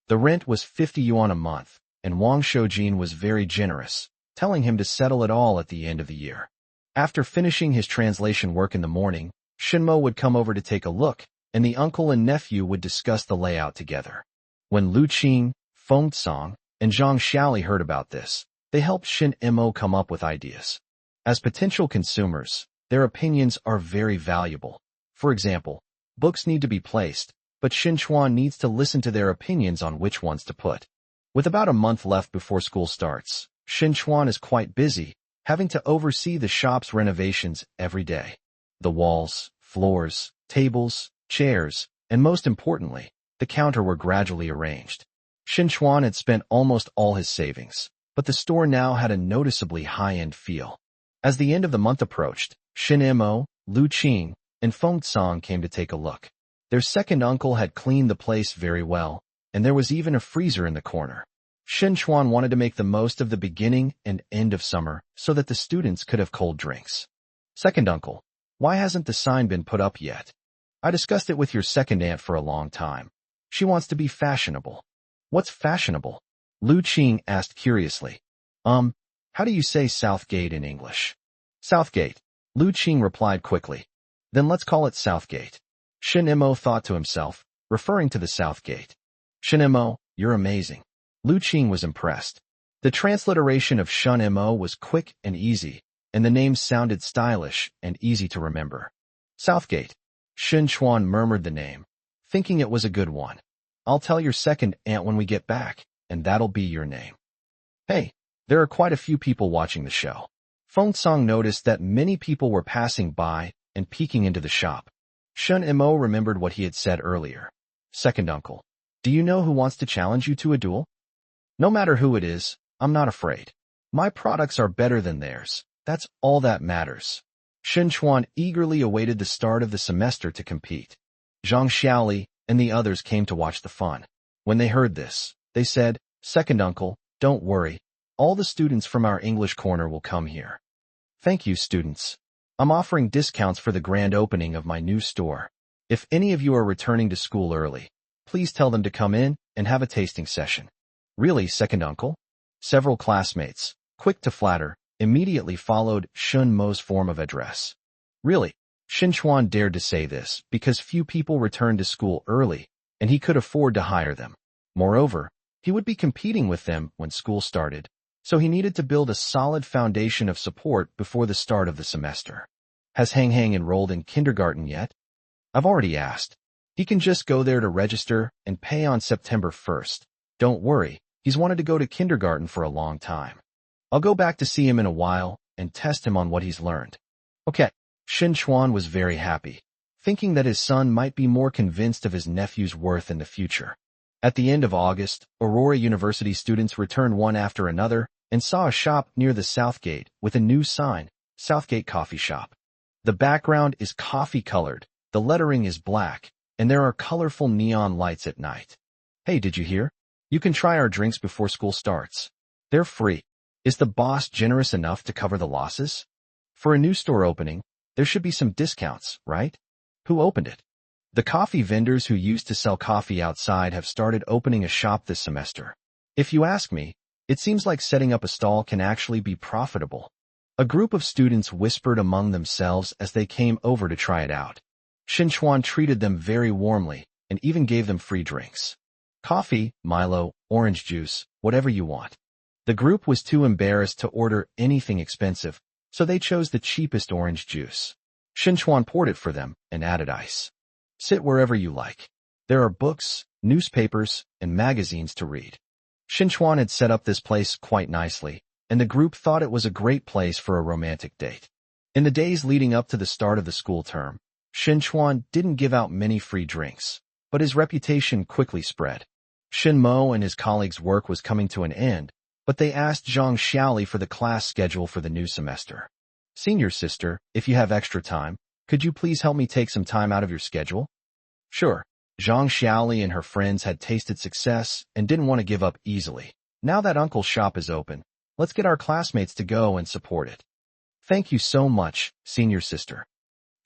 The rent was 50 yuan a month, and Wang Shoujin was very generous, telling him to settle it all at the end of the year. After finishing his translation work in the morning, Shinmo would come over to take a look, and the uncle and nephew would discuss the layout together. When Lu Qing, Feng Song, and Zhang Xiaoli heard about this, they helped Shin Mo come up with ideas. As potential consumers, their opinions are very valuable. For example, books need to be placed, but Shin Chuan needs to listen to their opinions on which ones to put. With about a month left before school starts, Shin Chuan is quite busy, having to oversee the shop's renovations every day. The walls, floors, tables, chairs, and most importantly, the counter were gradually arranged. Shin Chuan had spent almost all his savings, but the store now had a noticeably high-end feel. As the end of the month approached, Shin Mo, Lu Qing, and Feng Song came to take a look. Their second uncle had cleaned the place very well, and there was even a freezer in the corner. Shin Chuan wanted to make the most of the beginning and end of summer so that the students could have cold drinks. Second uncle, why hasn't the sign been put up yet? I discussed it with your second aunt for a long time. She wants to be fashionable. What's fashionable? Lu Qing asked curiously. How do you say Southgate in English? Southgate, Lu Qing replied quickly. Then let's call it Southgate. Shin Mo thought to himself, referring to the Southgate. Shin Mo, you're amazing. Lu Qing was impressed. The transliteration of Shin Mo was quick and easy, and the name sounded stylish and easy to remember. Southgate. Shin Chuan murmured the name, thinking it was a good one. I'll tell your second aunt when we get back, and that'll be your name. Hey, there are quite a few people watching the show. Feng Song noticed that many people were passing by and peeking into the shop. Shin Mo remembered what he had said earlier. Second uncle, do you know who wants to challenge you to a duel? No matter who it is, I'm not afraid. My products are better than theirs. That's all that matters. Shin Chuan eagerly awaited the start of the semester to compete. Zhang Xiaoli and the others came to watch the fun. When they heard this, they said, Second uncle, don't worry. All the students from our English corner will come here. Thank you, students. I'm offering discounts for the grand opening of my new store. If any of you are returning to school early, please tell them to come in and have a tasting session. Really, second uncle? Several classmates, quick to flatter, immediately followed Shun Mo's form of address. Really, Shin Chuan dared to say this because few people returned to school early, and he could afford to hire them. Moreover, he would be competing with them when school started, so he needed to build a solid foundation of support before the start of the semester. Has Hang Hang enrolled in kindergarten yet? I've already asked. He can just go there to register and pay on September 1st. Don't worry, he's wanted to go to kindergarten for a long time. I'll go back to see him in a while and test him on what he's learned. Okay. Shin Chuan was very happy, thinking that his son might be more convinced of his nephew's worth in the future. At the end of August, Aurora University students returned one after another and saw a shop near the South Gate with a new sign, Southgate Coffee Shop. The background is coffee-colored, the lettering is black, and there are colorful neon lights at night. Hey, did you hear? You can try our drinks before school starts. They're free. Is the boss generous enough to cover the losses? For a new store opening, there should be some discounts, right? Who opened it? The coffee vendors who used to sell coffee outside have started opening a shop this semester. If you ask me, it seems like setting up a stall can actually be profitable. A group of students whispered among themselves as they came over to try it out. Xinchuan treated them very warmly and even gave them free drinks. Coffee, Milo, orange juice, whatever you want. The group was too embarrassed to order anything expensive, so they chose the cheapest orange juice. Xinchuan poured it for them and added ice. Sit wherever you like. There are books, newspapers, and magazines to read. Xinchuan had set up this place quite nicely, and the group thought it was a great place for a romantic date. In the days leading up to the start of the school term, Xinchuan didn't give out many free drinks, but his reputation quickly spread. Shin Mo and his colleagues' work was coming to an end, but they asked Zhang Xiaoli for the class schedule for the new semester. Senior sister, if you have extra time, could you please help me take some time out of your schedule? Sure. Zhang Xiaoli and her friends had tasted success and didn't want to give up easily. Now that Uncle's shop is open, let's get our classmates to go and support it. Thank you so much, senior sister.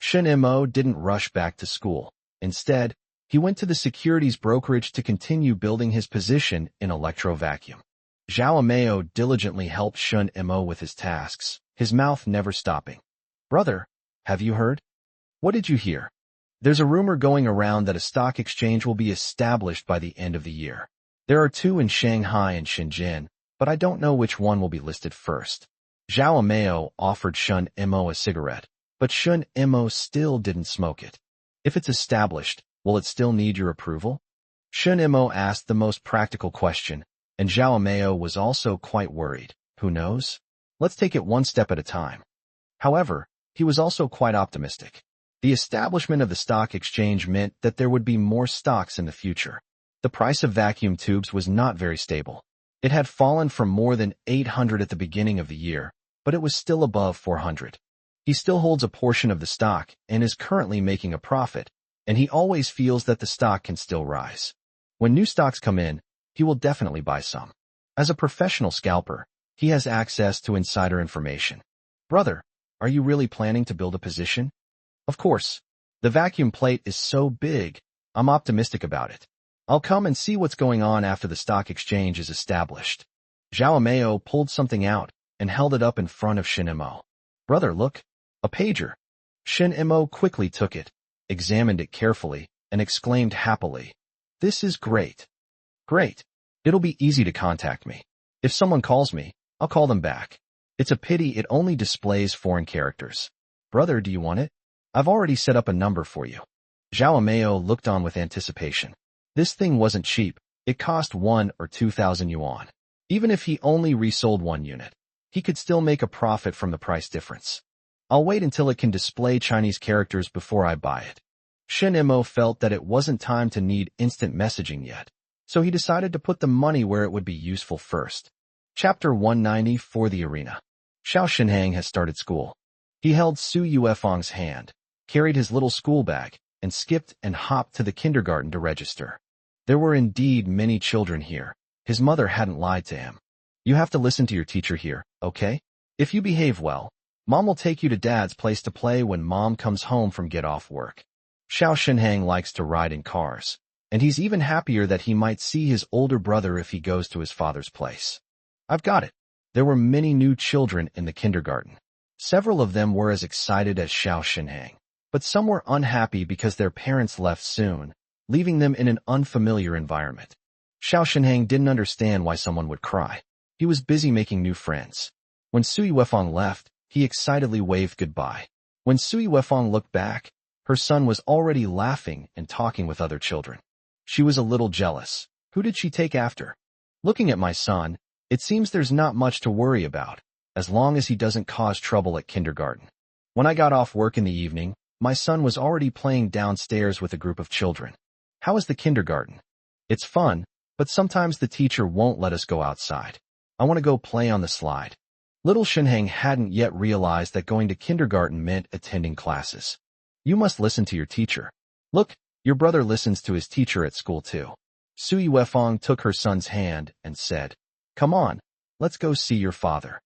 Shin Mo didn't rush back to school. Instead, he went to the securities brokerage to continue building his position in electro-vacuum. Zhao Meo diligently helped Shun Mo with his tasks, his mouth never stopping. Brother, have you heard? What did you hear? There's a rumor going around that a stock exchange will be established by the end of the year. There are two in Shanghai and Shenzhen, but I don't know which one will be listed first. Zhao Meo offered Shun Mo a cigarette, but Shun Mo still didn't smoke it. If it's established, will it still need your approval? Shun Mo asked the most practical question, and Zhao Meo was also quite worried. Who knows? Let's take it one step at a time. However, he was also quite optimistic. The establishment of the stock exchange meant that there would be more stocks in the future. The price of vacuum tubes was not very stable. It had fallen from more than 800 at the beginning of the year, but it was still above 400. He still holds a portion of the stock and is currently making a profit, and he always feels that the stock can still rise. When new stocks come in, he will definitely buy some. As a professional scalper, he has access to insider information. Brother, are you really planning to build a position? Of course. The vacuum plate is so big, I'm optimistic about it. I'll come and see what's going on after the stock exchange is established. Zhao Meo pulled something out and held it up in front of Shin Mo. Brother, look, a pager. Shin Mo quickly took it, examined it carefully, and exclaimed happily, "This is great. Great. It'll be easy to contact me. If someone calls me, I'll call them back. It's a pity it only displays foreign characters. Brother, do you want it? I've already set up a number for you." Zhao Meo looked on with anticipation. This thing wasn't cheap. It cost 1 or 2,000 yuan. Even if he only resold one unit, he could still make a profit from the price difference. I'll wait until it can display Chinese characters before I buy it. Shin Mo felt that it wasn't time to need instant messaging yet, so he decided to put the money where it would be useful first. Chapter 190 for the arena. Xiao Shinhang has started school. He held Su Yuefeng's hand, carried his little school bag, and skipped and hopped to the kindergarten to register. There were indeed many children here. His mother hadn't lied to him. You have to listen to your teacher here, okay? If you behave well, Mom will take you to Dad's place to play when Mom comes home from get off work. Xiao Shinhang likes to ride in cars, and he's even happier that he might see his older brother if he goes to his father's place. I've got it. There were many new children in the kindergarten. Several of them were as excited as Xiao Shinhang, but some were unhappy because their parents left soon, leaving them in an unfamiliar environment. Xiao Shinhang didn't understand why someone would cry. He was busy making new friends. When Su Yuefeng left, he excitedly waved goodbye. When Su Yuefeng looked back, her son was already laughing and talking with other children. She was a little jealous. Who did she take after? Looking at my son, it seems there's not much to worry about, as long as he doesn't cause trouble at kindergarten. When I got off work in the evening, my son was already playing downstairs with a group of children. How is the kindergarten? It's fun, But sometimes the teacher won't let us go outside. I want to go play on the slide. Little Shinhang hadn't yet realized that going to kindergarten meant attending classes. You must listen to your teacher. Look, your brother listens to his teacher at school too. Sui Wefong took her son's hand and said, "Come on, let's go see your father."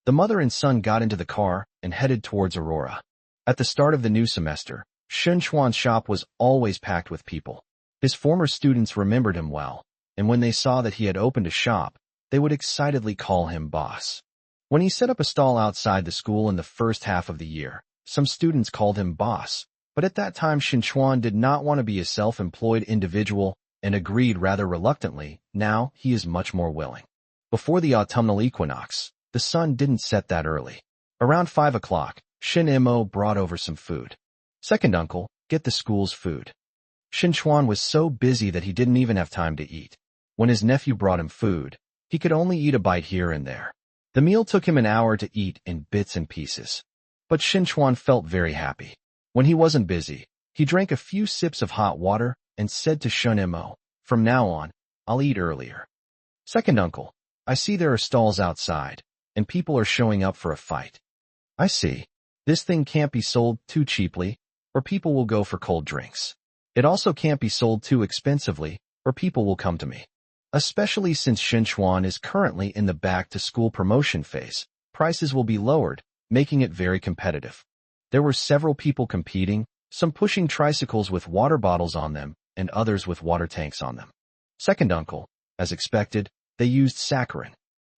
The mother and son got into the car and headed towards Aurora. At the start of the new semester, Shun Chuan's shop was always packed with people. His former students remembered him well, and when they saw that he had opened a shop, they would excitedly call him boss. When he set up a stall outside the school in the first half of the year, some students called him boss, but at that time Shin Chuan did not want to be a self-employed individual and agreed rather reluctantly. Now he is much more willing. Before the autumnal equinox, the sun didn't set that early. Around 5 o'clock, Shin Mo brought over some food. "Second uncle, get the school's food." Shin Chuan was so busy that he didn't even have time to eat. When his nephew brought him food, he could only eat a bite here and there. The meal took him an hour to eat in bits and pieces. But Shin Chuan felt very happy. When he wasn't busy, he drank a few sips of hot water and said to Shun Mo, "From now on, I'll eat earlier." "Second uncle, I see there are stalls outside, and people are showing up for a fight." "I see. This thing can't be sold too cheaply, or people will go for cold drinks. It also can't be sold too expensively, or people will come to me. Especially since Shin Chuan is currently in the back-to-school promotion phase, prices will be lowered, making it very competitive." There were several people competing, some pushing tricycles with water bottles on them, and others with water tanks on them. "Second uncle," as expected, they used saccharin.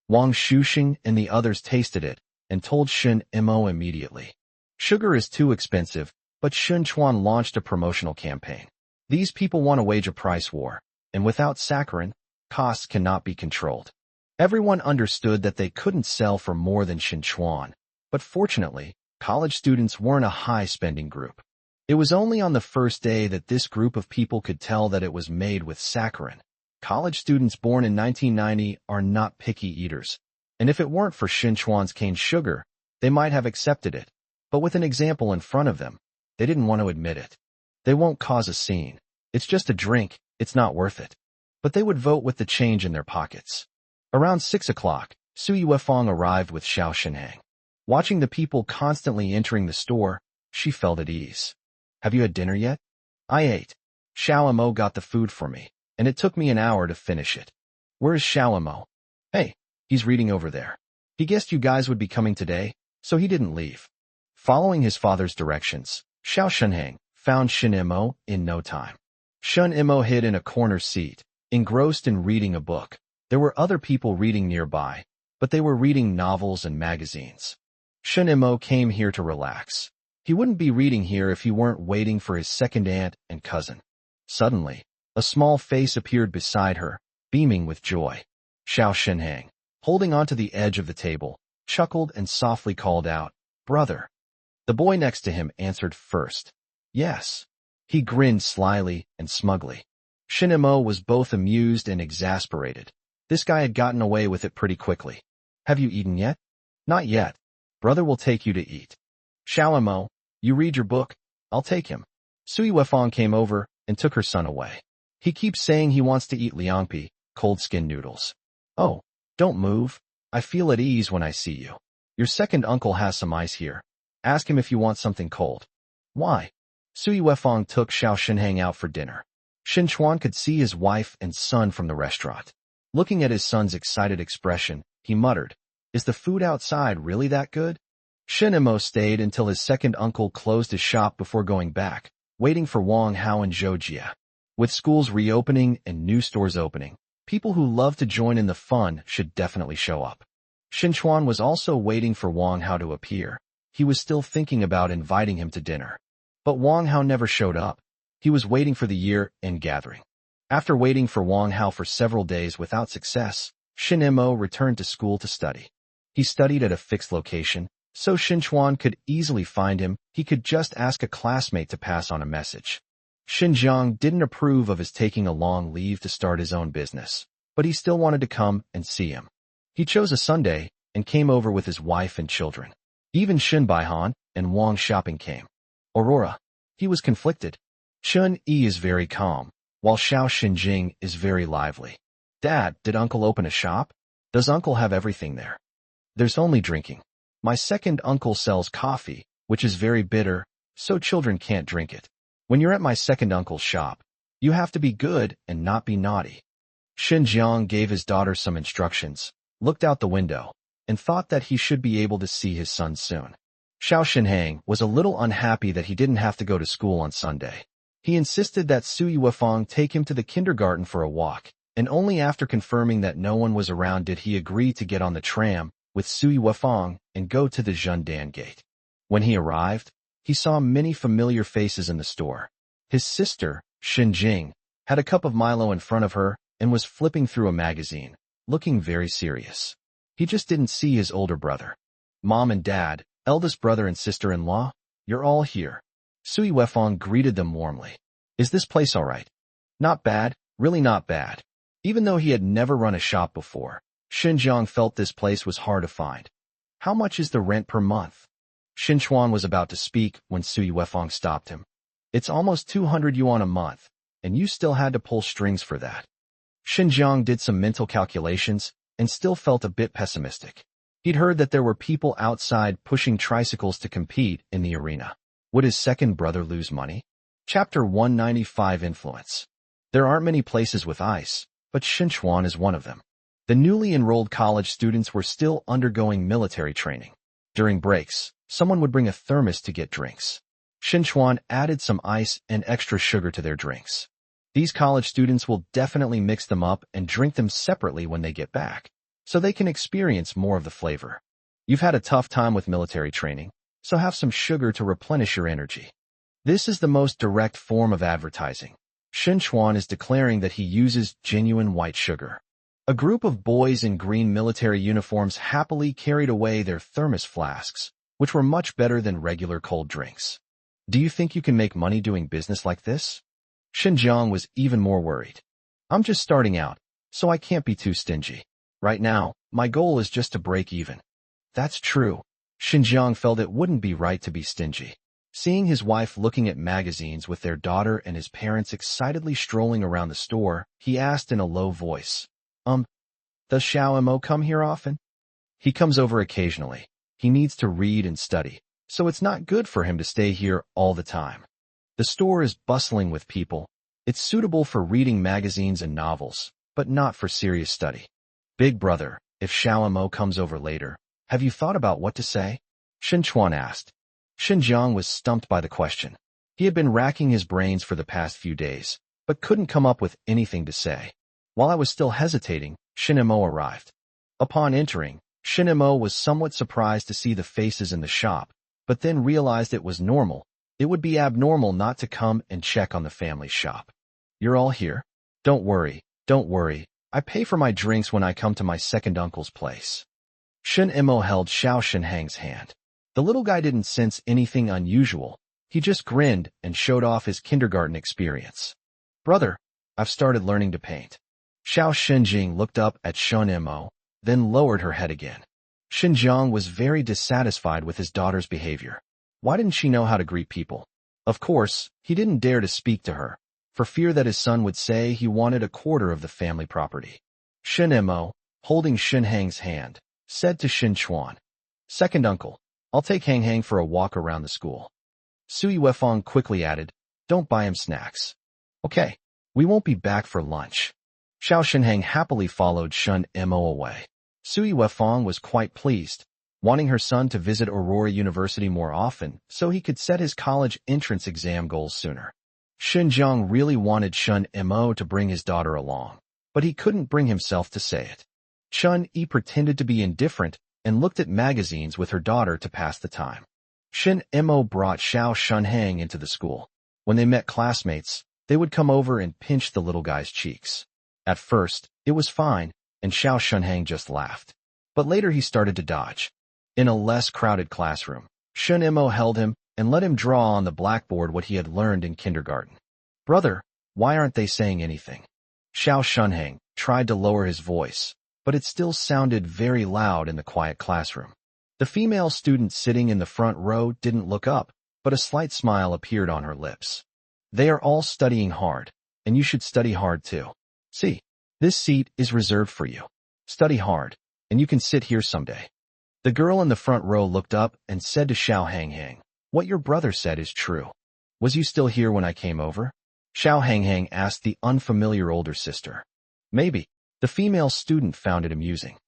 Wang Shuxing and the others tasted it, and told Shun Mo immediately. Sugar is too expensive, but Shun Chuan launched a promotional campaign. These people want to wage a price war, and without saccharin, costs cannot be controlled. Everyone understood that they couldn't sell for more than Shin Chuan, but fortunately, college students weren't a high-spending group. It was only on the first day that this group of people could tell that it was made with saccharin. College students born in 1990 are not picky eaters, and if it weren't for Shin Chuan's cane sugar, they might have accepted it. But with an example in front of them, they didn't want to admit it. They won't cause a scene. It's just a drink, it's not worth it. But they would vote with the change in their pockets. Around 6 o'clock, Sui Wefong arrived with Xiao Shinhang. Watching the people constantly entering the store, she felt at ease. "Have you had dinner yet?" "I ate. Xiao Mo got the food for me, and it took me an hour to finish it." "Where is Xiao Mo?" "Hey, he's reading over there. He guessed you guys would be coming today, so he didn't leave." Following his father's directions, Xiao Shinhang found Shin Mo in no time. Shun Mo hid in a corner seat, engrossed in reading a book. There were other people reading nearby, but they were reading novels and magazines. Shun Mo came here to relax. He wouldn't be reading here if he weren't waiting for his second aunt and cousin. Suddenly, a small face appeared beside her, beaming with joy. Xiao Shinhang, holding onto the edge of the table, chuckled and softly called out, "Brother." The boy next to him answered first. "Yes." He grinned slyly and smugly. Shin Mo was both amused and exasperated. This guy had gotten away with it pretty quickly. "Have you eaten yet?" "Not yet. Brother will take you to eat." "Xiao Mo, you read your book, I'll take him." Sui Wefong came over and took her son away. "He keeps saying he wants to eat liangpi, cold skin noodles." "Oh, don't move. I feel at ease when I see you. Your second uncle has some ice here. Ask him if you want something cold." "Why?" Sui Wefong took Xiao Shinhang out for dinner. Shin Chuan could see his wife and son from the restaurant. Looking at his son's excited expression, he muttered, "Is the food outside really that good?" Shin Mo stayed until his second uncle closed his shop before going back, waiting for Wang Hao and Zhou Jia. With schools reopening and new stores opening, people who love to join in the fun should definitely show up. Shin Chuan was also waiting for Wang Hao to appear. He was still thinking about inviting him to dinner. But Wang Hao never showed up. He was waiting for the year-end gathering. After waiting for Wang Hao for several days without success, Shin Mo returned to school to study. He studied at a fixed location, so Shin Chuan could easily find him. He could just ask a classmate to pass on a message. Shin Jiang didn't approve of his taking a long leave to start his own business, but he still wanted to come and see him. He chose a Sunday and came over with his wife and children. Even Shin Baihan and Wang Shopping came. Aurora. He was conflicted. Chun Yi is very calm, while Xiao Xinjing is very lively. Dad, did Uncle open a shop? Does Uncle have everything there? There's only drinking. My second uncle sells coffee, which is very bitter, so children can't drink it. When you're at my second uncle's shop, you have to be good and not be naughty. Xinjiang gave his daughter some instructions, looked out the window, and thought that he should be able to see his son soon. Xiao Shenhang was a little unhappy that he didn't have to go to school on Sunday. He insisted that Sui Wefang take him to the kindergarten for a walk, and only after confirming that no one was around did he agree to get on the tram with Sui Wefang and go to the Zhendan gate. When he arrived, he saw many familiar faces in the store. His sister, Xinjing, had a cup of Milo in front of her and was flipping through a magazine, looking very serious. He just didn't see his older brother. Mom and Dad, eldest brother and sister-in-law, you're all here. Sui Wefang greeted them warmly. Is this place all right? Not bad, really not bad. Even though he had never run a shop before, Xinjiang felt this place was hard to find. How much is the rent per month? Xinchuan was about to speak when Sui Wefang stopped him. It's almost 200 yuan a month, and you still had to pull strings for that. Xinjiang did some mental calculations and still felt a bit pessimistic. He'd heard that there were people outside pushing tricycles to compete in the arena. Would his second brother lose money? Chapter 195 Influence. There aren't many places with ice, but Xinchuan is one of them. The newly enrolled college students were still undergoing military training. During breaks, someone would bring a thermos to get drinks. Xinchuan added some ice and extra sugar to their drinks. These college students will definitely mix them up and drink them separately when they get back, so they can experience more of the flavor. You've had a tough time with military training, so have some sugar to replenish your energy. This is the most direct form of advertising. Xinchuan is declaring that he uses genuine white sugar. A group of boys in green military uniforms happily carried away their thermos flasks, which were much better than regular cold drinks. Do you think you can make money doing business like this? Xinjiang was even more worried. I'm just starting out, so I can't be too stingy. Right now, my goal is just to break even. That's true. Xinjiang felt it wouldn't be right to be stingy. Seeing his wife looking at magazines with their daughter and his parents excitedly strolling around the store, he asked in a low voice, does Xiao Mo come here often? He comes over occasionally. He needs to read and study, so it's not good for him to stay here all the time. The store is bustling with people. It's suitable for reading magazines and novels, but not for serious study. Big brother, if Xiao Mo comes over later, have you thought about what to say? Xinchuan asked. Xinjiang was stumped by the question. He had been racking his brains for the past few days, but couldn't come up with anything to say. While I was still hesitating, Shinemo arrived. Upon entering, Shinemo was somewhat surprised to see the faces in the shop, but then realized it was normal. It would be abnormal not to come and check on the family shop. You're all here? Don't worry. I pay for my drinks when I come to my second uncle's place. Shinemo held Xiao Shenhang's hand. The little guy didn't sense anything unusual. He just grinned and showed off his kindergarten experience. Brother, I've started learning to paint. Xiao Shenjing looked up at Shinemo, then lowered her head again. Xinjiang was very dissatisfied with his daughter's behavior. Why didn't she know how to greet people? Of course, he didn't dare to speak to her, for fear that his son would say he wanted a quarter of the family property. Shinemo, holding Shinhang's hand, said to Xinchuan, Second uncle, I'll take Hang for a walk around the school. Sui Wefang quickly added, Don't buy him snacks. Okay, we won't be back for lunch. Xiao Shenhang happily followed Shun Mo away. Sui Wefang was quite pleased, wanting her son to visit Aurora University more often so he could set his college entrance exam goals sooner. Xinjiang really wanted Shun Mo to bring his daughter along, but he couldn't bring himself to say it. Shun Yi pretended to be indifferent and looked at magazines with her daughter to pass the time. Shin Mo brought Xiao Shunhang into the school. When they met classmates, they would come over and pinch the little guy's cheeks. At first, it was fine, and Xiao Shunhang just laughed. But later he started to dodge. In a less crowded classroom, Shun Mo held him and let him draw on the blackboard what he had learned in kindergarten. Brother, why aren't they saying anything? Xiao Shunhang tried to lower his voice, but it still sounded very loud in the quiet classroom. The female student sitting in the front row didn't look up, but a slight smile appeared on her lips. They are all studying hard, and you should study hard too. See, This seat is reserved for you. Study hard, and you can sit here someday. The girl in the front row looked up and said to Xiao Hanghang, "What your brother said is true. Was you still here when I came over?" Xiao Hanghang asked the unfamiliar older sister. "Maybe." The female student found it amusing.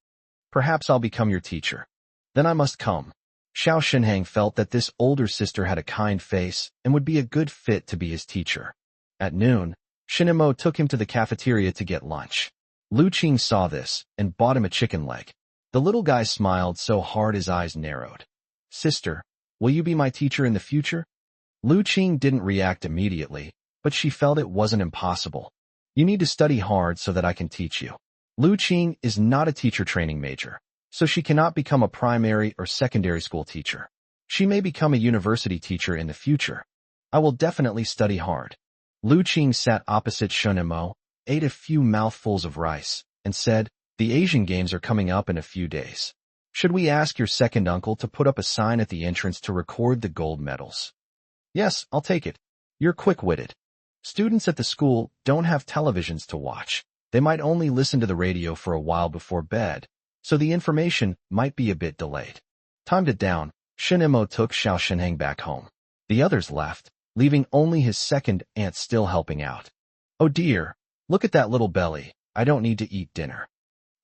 "Perhaps I'll become your teacher. Then I must come." Xiao Shenhang felt that this older sister had a kind face and would be a good fit to be his teacher. At noon, Shinimo took him to the cafeteria to get lunch. Lu Qing saw this and bought him a chicken leg. The little guy smiled so hard his eyes narrowed. "Sister, will you be my teacher in the future?" Lu Qing didn't react immediately, but she felt it wasn't impossible. "You need to study hard so that I can teach you." Lu Qing is not a teacher training major, so she cannot become a primary or secondary school teacher. She may become a university teacher in the future. "I will definitely study hard." Lu Qing sat opposite Shunimo, ate a few mouthfuls of rice, and said, "The Asian Games are coming up in a few days. Should we ask your second uncle to put up a sign at the entrance to record the gold medals?" "Yes, I'll take it. You're quick-witted." Students at the school don't have televisions to watch. They might only listen to the radio for a while before bed, so the information might be a bit delayed. Timed it down, Shinimo took Xiao Shenhang back home. The others left, leaving only his second aunt still helping out. "Oh dear, look at that little belly. I don't need to eat dinner."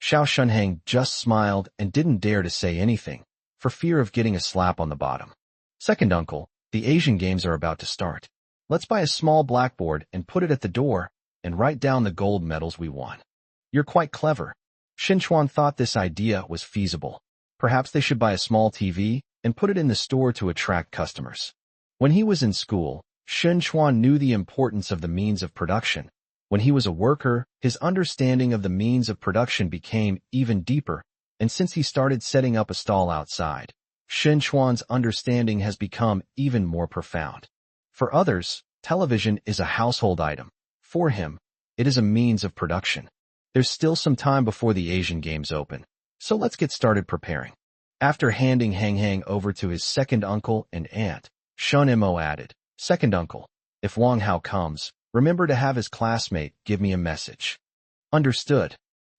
Xiao Shenhang just smiled and didn't dare to say anything, for fear of getting a slap on the bottom. "Second uncle, the Asian Games are about to start. Let's buy a small blackboard and put it at the door and write down the gold medals we won." "You're quite clever." Xinchuan thought this idea was feasible. Perhaps they should buy a small TV and put it in the store to attract customers. When he was in school, Xinchuan knew the importance of the means of production. When he was a worker, his understanding of the means of production became even deeper, and since he started setting up a stall outside, Xinchuan's understanding has become even more profound. For others, television is a household item. For him, it is a means of production. There's still some time before the Asian Games open, so let's get started preparing. After handing Hang Hang over to his second uncle and aunt, Shun Imo added, "Second uncle, if Wang Hao comes, remember to have his classmate give me a message." Understood.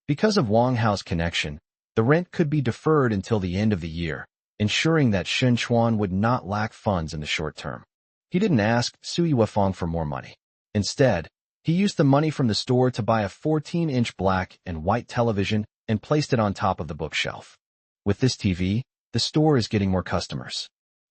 Because of Wang Hao's connection, the rent could be deferred until the end of the year, ensuring that Shen Chuan would not lack funds in the short term. He didn't ask Sui Wefang for more money. Instead, he used the money from the store to buy a 14-inch black and white television and placed it on top of the bookshelf. With this TV, the store is getting more customers.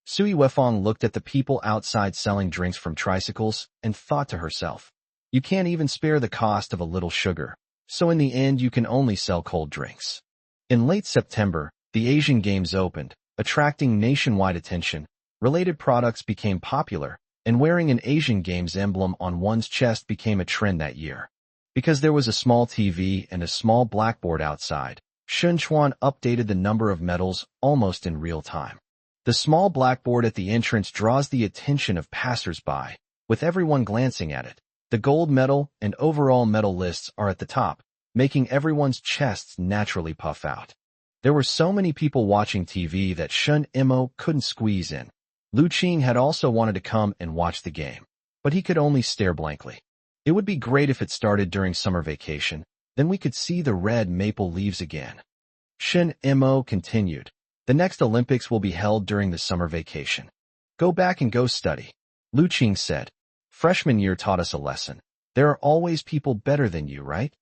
Sui Wefang looked at the people outside selling drinks from tricycles and thought to herself, "You can't even spare the cost of a little sugar, so in the end you can only sell cold drinks." In late September, the Asian Games opened, attracting nationwide attention. Related products became popular, and wearing an Asian Games emblem on one's chest became a trend that year. Because there was a small TV and a small blackboard outside, Shun Chuan updated the number of medals almost in real time. The small blackboard at the entrance draws the attention of passers-by, with everyone glancing at it. The gold medal and overall medal lists are at the top, making everyone's chests naturally puff out. There were so many people watching TV that Shun Imo couldn't squeeze in. Lu Qing had also wanted to come and watch the game, but he could only stare blankly. "It would be great if it started during summer vacation, then we could see the red maple leaves again." Shin Imo continued, "The next Olympics will be held during the summer vacation. Go back and go study." Lu Qing said, "Freshman year taught us a lesson. There are always people better than you, right?"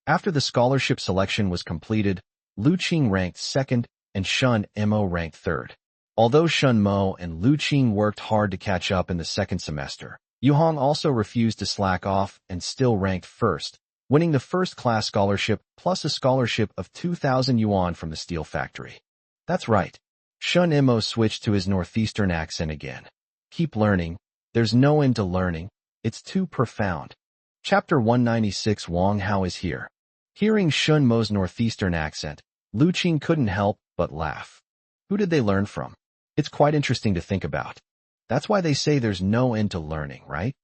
After the scholarship selection was completed, Lu Qing ranked second and Shun Imo ranked third. Although Shun Mo and Lu Qing worked hard to catch up in the second semester, Yu Hong also refused to slack off and still ranked first, winning the first-class scholarship plus a scholarship of 2,000 yuan from the steel factory. That's right. Shun Imo switched to his northeastern accent again. "Keep learning. There's no end to learning. It's too profound." Chapter 196 Wang Hao is here. Hearing Shun Mo's northeastern accent, Lu Qing couldn't help but laugh. Who did they learn from? It's quite interesting to think about. That's why they say there's no end to learning, right?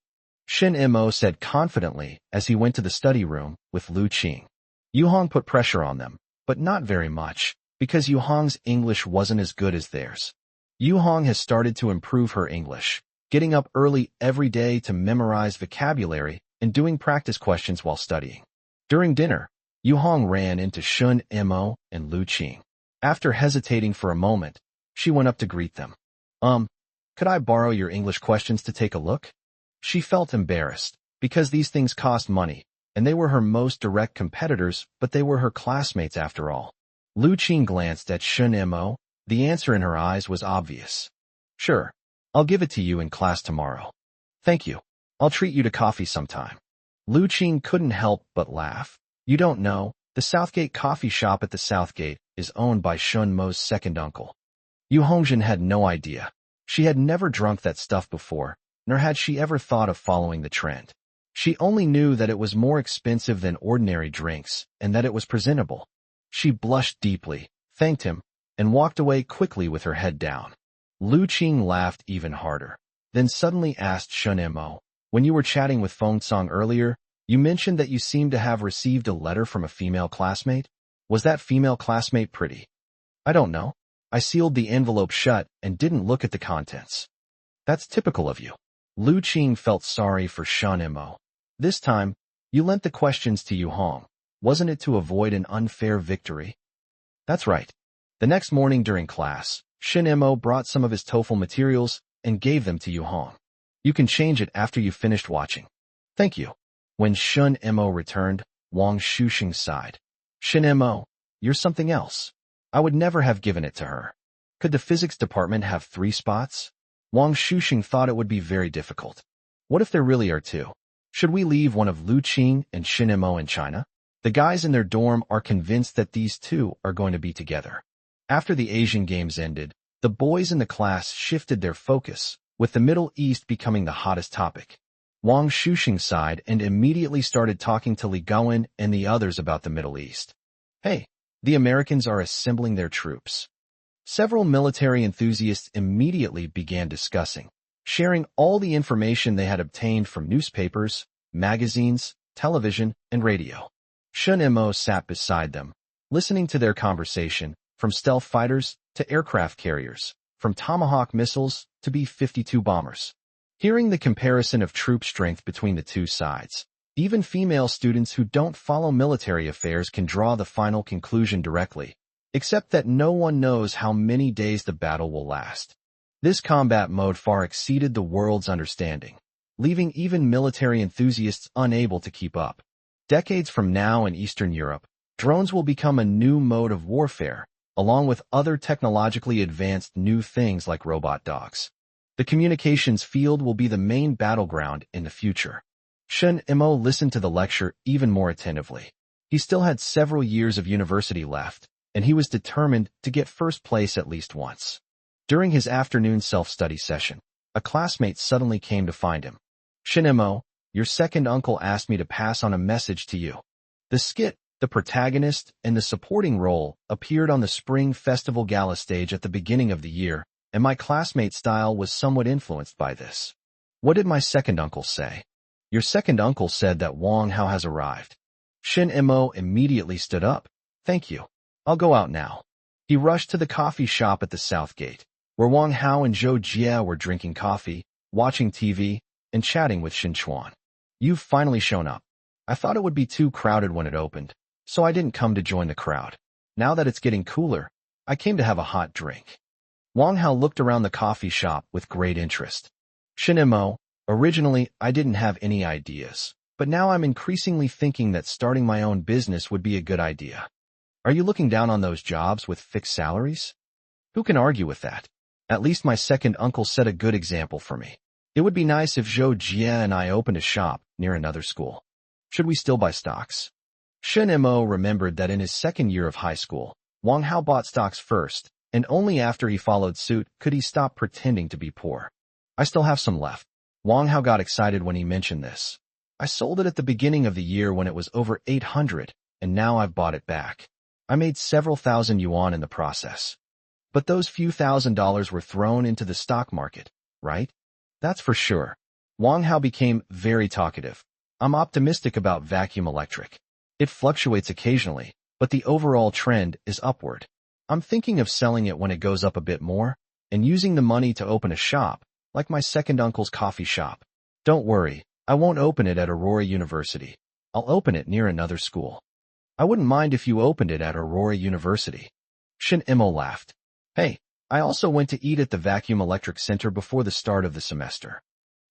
Shin Imo said confidently as he went to the study room with Lu Qing. Yu Hong put pressure on them, but not very much, because Yu Hong's English wasn't as good as theirs. Yu Hong has started to improve her English, getting up early every day to memorize vocabulary and doing practice questions while studying. During dinner, Yu Hong ran into Shun Mo and Lu Qing. After hesitating for a moment, she went up to greet them. Could I borrow your English questions to take a look? She felt embarrassed, because these things cost money, and they were her most direct competitors, but they were her classmates after all. Lu Qing glanced at Shun Mo. The answer in her eyes was obvious. Sure, I'll give it to you in class tomorrow. Thank you. I'll treat you to coffee sometime. Lu Qing couldn't help but laugh. You don't know, the Southgate coffee shop at the Southgate is owned by Shun Mo's second uncle. Yu Hongjin had no idea. She had never drunk that stuff before, nor had she ever thought of following the trend. She only knew that it was more expensive than ordinary drinks, and that it was presentable. She blushed deeply, thanked him, and walked away quickly with her head down. Lu Qing laughed even harder, then suddenly asked Shun Mo, when you were chatting with Feng Song earlier, you mentioned that you seemed to have received a letter from a female classmate? Was that female classmate pretty? I don't know. I sealed the envelope shut and didn't look at the contents. That's typical of you. Lu Qing felt sorry for Shun Mo. This time, you lent the questions to Yu Hong. Wasn't it to avoid an unfair victory? That's right. The next morning during class, Shun Mo brought some of his TOEFL materials and gave them to Yu Hong. You can change it after you finished watching. Thank you. When Shun Mo returned, Wang Shuxing sighed. Shun Mo, you're something else. I would never have given it to her. Could the physics department have 3 spots? Wang Shuxing thought it would be very difficult. What if there really are 2? Should we leave one of Lu Qing and Shun Mo in China? The guys in their dorm are convinced that these 2 are going to be together. After the Asian Games ended, the boys in the class shifted their focus, with the Middle East becoming the hottest topic. Wang Shuxing sighed and immediately started talking to Li Gaowen and the others about the Middle East. Hey, the Americans are assembling their troops. Several military enthusiasts immediately began discussing, sharing all the information they had obtained from newspapers, magazines, television, and radio. Shun Mo sat beside them, listening to their conversation, from stealth fighters to aircraft carriers, from Tomahawk missiles to B-52 bombers. Hearing the comparison of troop strength between the 2 sides, even female students who don't follow military affairs can draw the final conclusion directly, except that no one knows how many days the battle will last. This combat mode far exceeded the world's understanding, leaving even military enthusiasts unable to keep up. Decades from now in Eastern Europe, drones will become a new mode of warfare, along with other technologically advanced new things like robot dogs. The communications field will be the main battleground in the future. Shun Mo listened to the lecture even more attentively. He still had several years of university left, and he was determined to get first place at least once. During his afternoon self-study session, a classmate suddenly came to find him. Shun Mo, your second uncle asked me to pass on a message to you. The skit, the protagonist, and the supporting role appeared on the Spring Festival Gala stage at the beginning of the year, and my classmate's style was somewhat influenced by this. What did my second uncle say? Your second uncle said that Wang Hao has arrived. Shun Mo immediately stood up. Thank you. I'll go out now. He rushed to the coffee shop at the Southgate, where Wang Hao and Zhou Jie were drinking coffee, watching TV, and chatting with Xin Chuan. You've finally shown up. I thought it would be too crowded when it opened, so I didn't come to join the crowd. Now that it's getting cooler, I came to have a hot drink. Wang Hao looked around the coffee shop with great interest. Shun Mo, originally I didn't have any ideas, but now I'm increasingly thinking that starting my own business would be a good idea. Are you looking down on those jobs with fixed salaries? Who can argue with that? At least my second uncle set a good example for me. It would be nice if Zhou Jie and I opened a shop near another school. Should we still buy stocks? Shun Mo remembered that in his second year of high school, Wang Hao bought stocks first, and only after he followed suit could he stop pretending to be poor. I still have some left. Wang Hao got excited when he mentioned this. I sold it at the beginning of the year when it was over 800, and now I've bought it back. I made several thousand yuan in the process. But those few $1,000s were thrown into the stock market, right? That's for sure. Wang Hao became very talkative. I'm optimistic about vacuum electric. It fluctuates occasionally, but the overall trend is upward. I'm thinking of selling it when it goes up a bit more, and using the money to open a shop, like my second uncle's coffee shop. Don't worry, I won't open it at Aurora University. I'll open it near another school. I wouldn't mind if you opened it at Aurora University. Shin Imo laughed. Hey, I also went to eat at the Vacuum Electric Center before the start of the semester.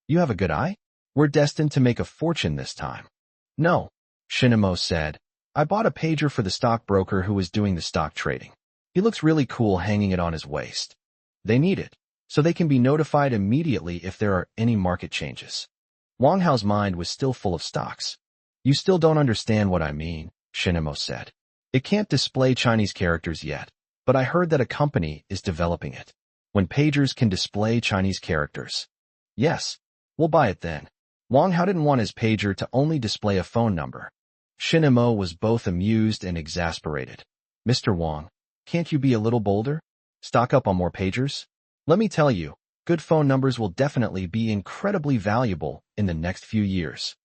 You have a good eye? We're destined to make a fortune this time. No, Shinimo said. I bought a pager for the stockbroker who was doing the stock trading. He looks really cool hanging it on his waist. They need it, so they can be notified immediately if there are any market changes. Wang Hao's mind was still full of stocks. You still don't understand what I mean, Shinimo said. It can't display Chinese characters yet, but I heard that a company is developing it. When pagers can display Chinese characters. Yes, we'll buy it then. Wang Hao didn't want his pager to only display a phone number. Shinimo was both amused and exasperated. Mr. Wang, can't you be a little bolder? Stock up on more pagers? Let me tell you, good phone numbers will definitely be incredibly valuable in the next few years.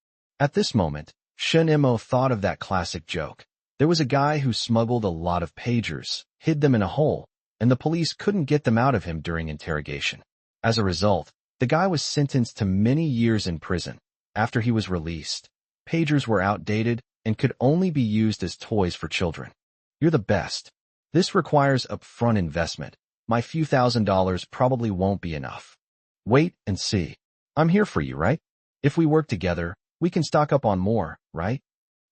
At this moment, Shinimo thought of that classic joke. There was a guy who smuggled a lot of pagers, hid them in a hole, and the police couldn't get them out of him during interrogation. As a result, the guy was sentenced to many years in prison. After he was released, pagers were outdated and could only be used as toys for children. You're the best. This requires upfront investment. My few $1,000s probably won't be enough. Wait and see. I'm here for you, right? If we work together, we can stock up on more, right?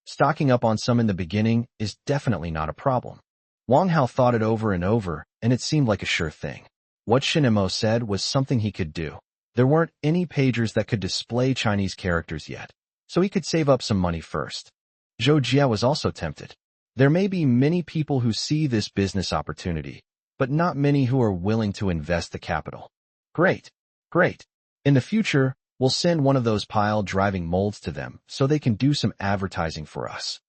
Stocking up on some in the beginning is definitely not a problem. Wang Hao thought it over and over, and it seemed like a sure thing. What Shinimo said was something he could do. There weren't any pagers that could display Chinese characters yet, so he could save up some money first. Zhou Jie was also tempted. There may be many people who see this business opportunity, but not many who are willing to invest the capital. Great, great. In the future, we'll send one of those pile-driving molds to them so they can do some advertising for us.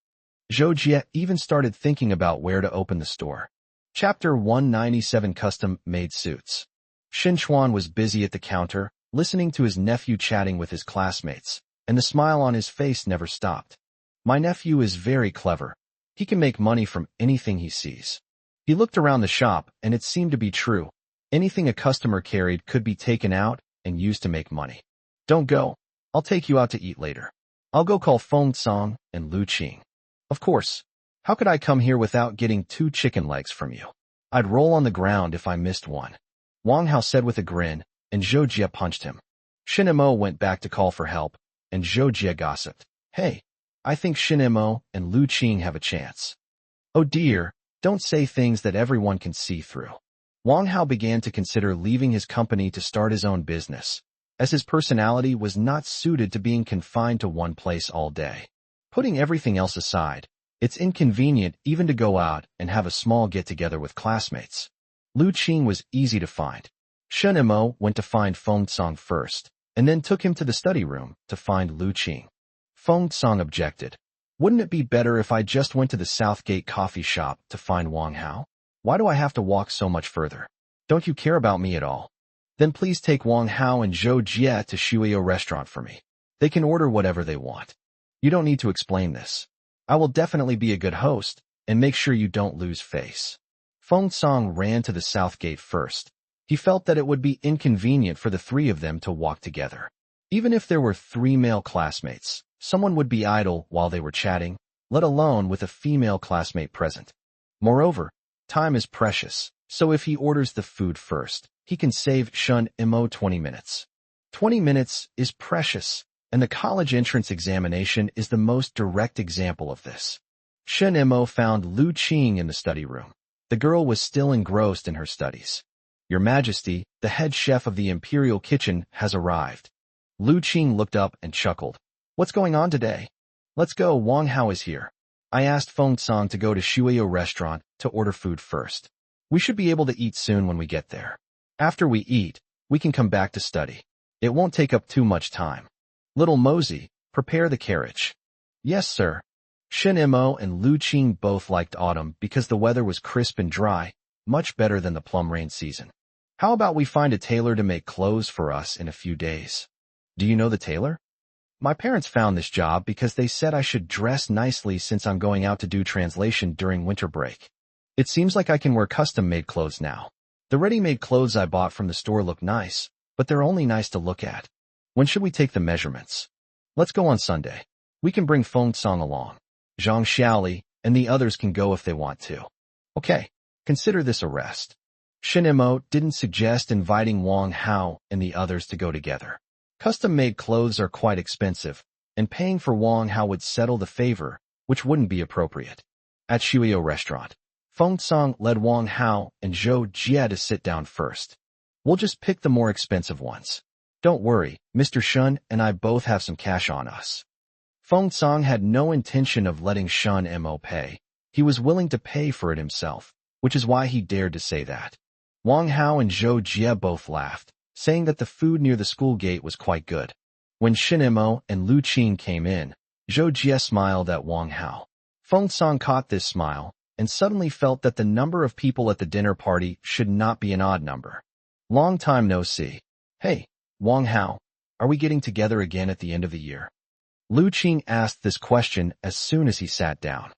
Zhou Jie even started thinking about where to open the store. Chapter 197 Custom-Made Suits. Xin Chuan was busy at the counter, listening to his nephew chatting with his classmates, and the smile on his face never stopped. My nephew is very clever. He can make money from anything he sees. He looked around the shop, and it seemed to be true. Anything a customer carried could be taken out and used to make money. Don't go. I'll take you out to eat later. I'll go call Feng Song and Lu Qing. Of course. How could I come here without getting 2 chicken legs from you? I'd roll on the ground if I missed one. Wang Hao said with a grin, and Zhou Jie punched him. Shinimo went back to call for help, and Zhou Jie gossiped. Hey, I think Shinimo and Lu Qing have a chance. Oh dear, don't say things that everyone can see through. Wang Hao began to consider leaving his company to start his own business, as his personality was not suited to being confined to one place all day. Putting everything else aside, it's inconvenient even to go out and have a small get-together with classmates. Lu Qing was easy to find. Shinimo went to find Feng Song first, and then took him to the study room to find Lu Qing. Feng Song objected. Wouldn't it be better if I just went to the Southgate coffee shop to find Wang Hao? Why do I have to walk so much further? Don't you care about me at all? Then please take Wang Hao and Zhou Jie to Shuio restaurant for me. They can order whatever they want. You don't need to explain this. I will definitely be a good host, and make sure you don't lose face. Feng Song ran to the Southgate first. He felt that it would be inconvenient for the 3 of them to walk together. Even if there were 3 male classmates, someone would be idle while they were chatting, let alone with a female classmate present. Moreover, time is precious, so if he orders the food first, he can save Shun Imo 20 minutes. 20 minutes is precious, and the college entrance examination is the most direct example of this. Shun Imo found Lu Qing in the study room. The girl was still engrossed in her studies. Your Majesty, the head chef of the Imperial Kitchen has arrived. Lu Qing looked up and chuckled. What's going on today? Let's go, Wang Hao is here. I asked Feng Song to go to Shuio restaurant to order food first. We should be able to eat soon when we get there. After we eat, we can come back to study. It won't take up too much time. Little Mosey, prepare the carriage. Yes, sir. Shin Imo and Lu Qing both liked autumn because the weather was crisp and dry, much better than the plum rain season. How about we find a tailor to make clothes for us in a few days? Do you know the tailor? My parents found this job because they said I should dress nicely since I'm going out to do translation during winter break. It seems like I can wear custom-made clothes now. The ready-made clothes I bought from the store look nice, but they're only nice to look at. When should we take the measurements? Let's go on Sunday. We can bring Feng Song along. Zhang Xiaoli and the others can go if they want to. Okay, consider this a rest. Shin Imo didn't suggest inviting Wang Hao and the others to go together. Custom-made clothes are quite expensive, and paying for Wang Hao would settle the favor, which wouldn't be appropriate. At Shuyo restaurant, Feng Song led Wang Hao and Zhou Jie to sit down first. We'll just pick the more expensive ones. Don't worry, Mr. Shun and I both have some cash on us. Feng Song had no intention of letting Shun Mo pay. He was willing to pay for it himself, which is why he dared to say that. Wang Hao and Zhou Jie both laughed, saying that the food near the school gate was quite good. When Shin Mo and Lu Qing came in, Zhou Jie smiled at Wang Hao. Feng Song caught this smile, and suddenly felt that the number of people at the dinner party should not be an odd number. Long time no see. Hey, Wang Hao, are we getting together again at the end of the year? Lu Qing asked this question as soon as he sat down.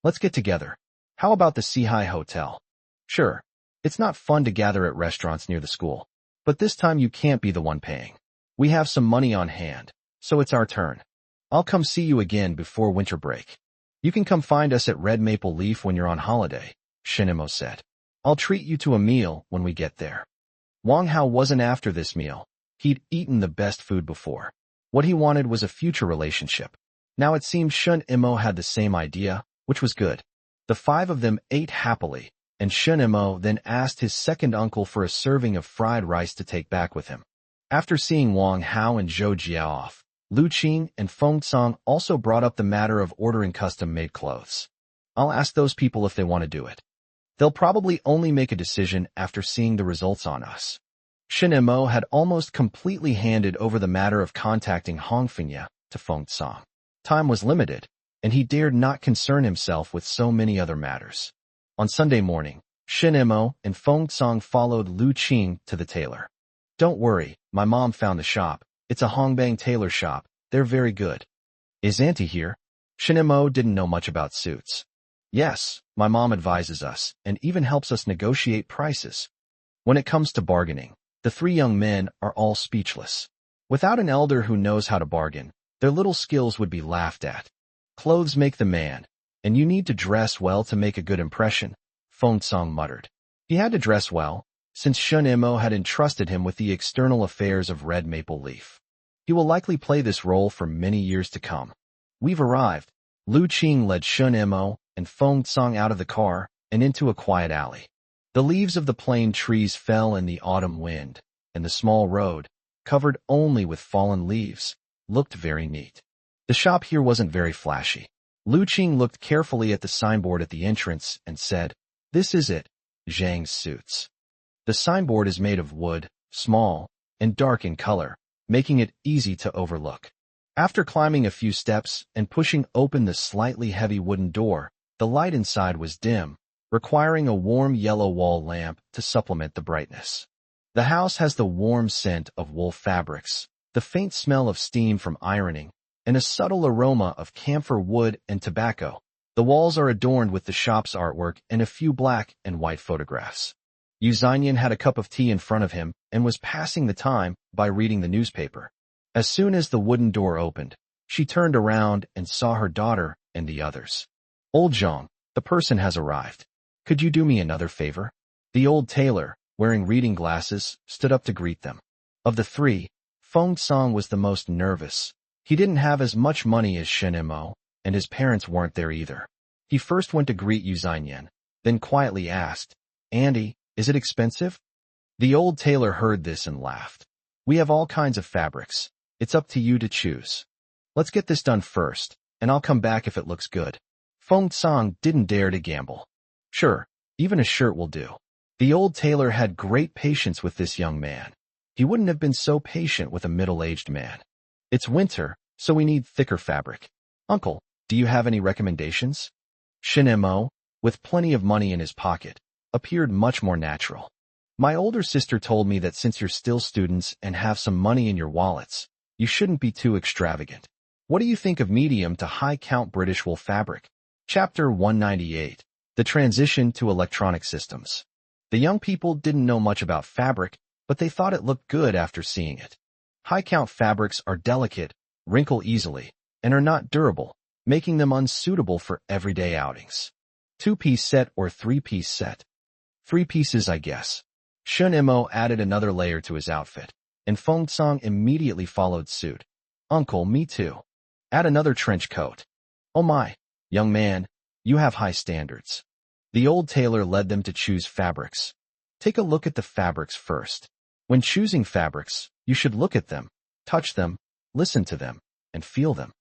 Let's get together. How about the Sihai Hotel? Sure. It's not fun to gather at restaurants near the school, but this time you can't be the one paying. We have some money on hand, so it's our turn. I'll come see you again before winter break. You can come find us at Red Maple Leaf when you're on holiday, Shinimo said. I'll treat you to a meal when we get there. Wang Hao wasn't after this meal. He'd eaten the best food before. What he wanted was a future relationship. Now it seemed Shun Imo had the same idea, which was good. The five of them ate happily, and Shun Imo then asked his second uncle for a serving of fried rice to take back with him. After seeing Wang Hao and Zhou Jie off, Lu Qing and Feng Song also brought up the matter of ordering custom-made clothes. I'll ask those people if they want to do it. They'll probably only make a decision after seeing the results on us. Shin Imo had almost completely handed over the matter of contacting Hongfengya to Feng Song. Time was limited, and he dared not concern himself with so many other matters. On Sunday morning, Shin Imo and Feng Song followed Lu Qing to the tailor. Don't worry, my mom found the shop. It's a Hongbang tailor shop. They're very good. Is Auntie here? Shin Imo didn't know much about suits. Yes, my mom advises us and even helps us negotiate prices. When it comes to bargaining, the three young men are all speechless. Without an elder who knows how to bargain, their little skills would be laughed at. Clothes make the man, and you need to dress well to make a good impression, Feng Song muttered. He had to dress well, since Shun Imo had entrusted him with the external affairs of Red Maple Leaf. He will likely play this role for many years to come. We've arrived. Lu Qing led Shun Imo and Feng Song out of the car and into a quiet alley. The leaves of the plane trees fell in the autumn wind, and the small road, covered only with fallen leaves, looked very neat. The shop here wasn't very flashy. Lu Qing looked carefully at the signboard at the entrance and said, "This is it, Zhang's Suits." The signboard is made of wood, small, and dark in color, making it easy to overlook. After climbing a few steps and pushing open the slightly heavy wooden door, the light inside was dim, requiring a warm yellow wall lamp to supplement the brightness. The house has the warm scent of wool fabrics, the faint smell of steam from ironing, and a subtle aroma of camphor wood and tobacco. The walls are adorned with the shop's artwork and a few black and white photographs. Yu Xianyan had a cup of tea in front of him and was passing the time by reading the newspaper. As soon as the wooden door opened, she turned around and saw her daughter and the others. Old Zhang, the person has arrived. Could you do me another favor? The old tailor, wearing reading glasses, stood up to greet them. Of the three, Feng Song was the most nervous. He didn't have as much money as Shin Imo, and his parents weren't there either. He first went to greet Yu Xianyan, then quietly asked, "Andy, is it expensive?" The old tailor heard this and laughed. "We have all kinds of fabrics. It's up to you to choose. Let's get this done first, and I'll come back if it looks good." Feng Song didn't dare to gamble. Sure, even a shirt will do. The old tailor had great patience with this young man. He wouldn't have been so patient with a middle-aged man. It's winter, so we need thicker fabric. Uncle, do you have any recommendations? Shin Imo, with plenty of money in his pocket, appeared much more natural. My older sister told me that since you're still students and have some money in your wallets, you shouldn't be too extravagant. What do you think of medium to high count British wool fabric? Chapter 198. The Transition to Electronic Systems. The young people didn't know much about fabric, but they thought it looked good after seeing it. High count fabrics are delicate, wrinkle easily, and are not durable, making them unsuitable for everyday outings. Two-piece set or three-piece set? Three pieces, I guess. Shun Imo added another layer to his outfit, and Feng Song immediately followed suit. Uncle, me too. Add another trench coat. Oh my, young man, you have high standards. The old tailor led them to choose fabrics. Take a look at the fabrics first. When choosing fabrics, you should look at them, touch them, listen to them, and feel them.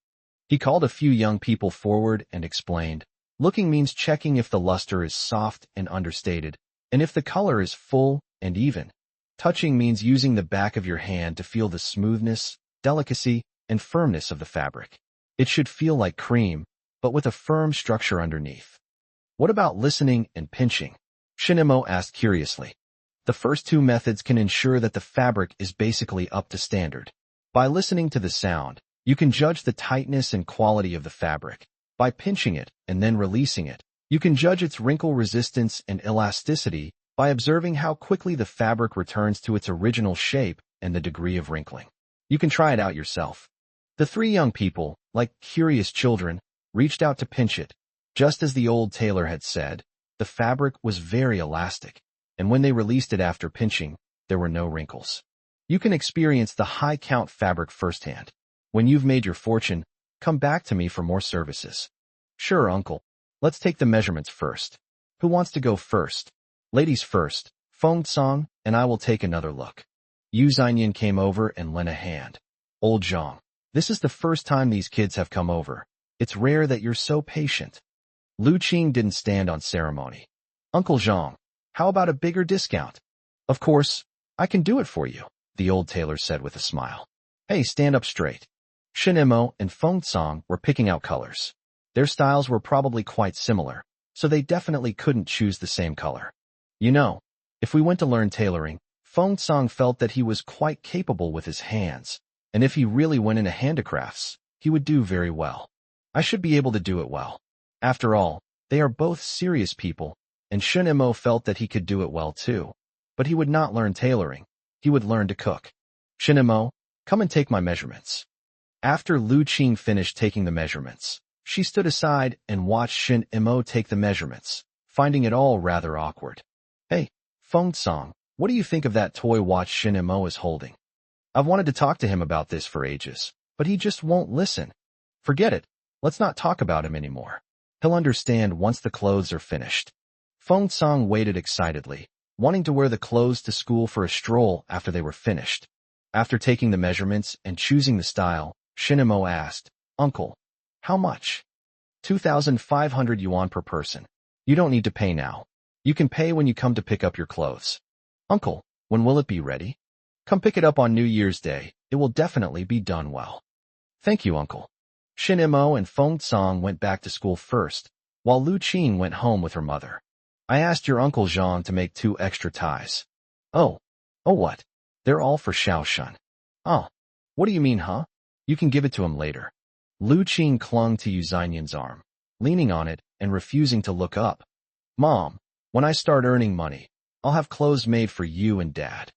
He called a few young people forward and explained, looking means checking if the luster is soft and understated, and if the color is full and even. Touching means using the back of your hand to feel the smoothness, delicacy, and firmness of the fabric. It should feel like cream, but with a firm structure underneath. What about listening and pinching? Shinimo asked curiously. The first two methods can ensure that the fabric is basically up to standard. By listening to the sound, you can judge the tightness and quality of the fabric. By pinching it and then releasing it, you can judge its wrinkle resistance and elasticity by observing how quickly the fabric returns to its original shape and the degree of wrinkling. You can try it out yourself. The three young people, like curious children, reached out to pinch it. Just as the old tailor had said, the fabric was very elastic, and when they released it after pinching, there were no wrinkles. You can experience the high-count fabric firsthand. When you've made your fortune, come back to me for more services. Sure, uncle. Let's take the measurements first. Who wants to go first? Ladies first. Feng Song, and I will take another look. Yu Xianyan came over and lent a hand. Old Zhang, this is the first time these kids have come over. It's rare that you're so patient. Lu Qing didn't stand on ceremony. Uncle Zhang, how about a bigger discount? Of course, I can do it for you, the old tailor said with a smile. Hey, stand up straight. Shin Imo and Feng Song were picking out colors. Their styles were probably quite similar, so they definitely couldn't choose the same color. You know, if we went to learn tailoring, Feng Song felt that he was quite capable with his hands, and if he really went into handicrafts, he would do very well. I should be able to do it well. After all, they are both serious people, and Shun Imo felt that he could do it well too. But he would not learn tailoring. He would learn to cook. Shun Imo, come and take my measurements. After Lu Qing finished taking the measurements, she stood aside and watched Shin Imo take the measurements, finding it all rather awkward. Hey, Feng Song, what do you think of that toy watch Shin Imo is holding? I've wanted to talk to him about this for ages, but he just won't listen. Forget it. Let's not talk about him anymore. He'll understand once the clothes are finished. Feng Song waited excitedly, wanting to wear the clothes to school for a stroll after they were finished. After taking the measurements and choosing the style, Shin Imo asked, Uncle, how much? 2,500 yuan per person. You don't need to pay now. You can pay when you come to pick up your clothes. Uncle, when will it be ready? Come pick it up on New Year's Day. It will definitely be done well. Thank you, Uncle. Shin Imo and Feng Song went back to school first, while Lu Qing went home with her mother. I asked your Uncle Zhang to make 2 extra ties. Oh what? They're all for Xiaoshun. Oh, what do you mean, huh? You can give it to him later. Lu Qing clung to Yu Xianyan's arm, leaning on it and refusing to look up. Mom, when I start earning money, I'll have clothes made for you and Dad.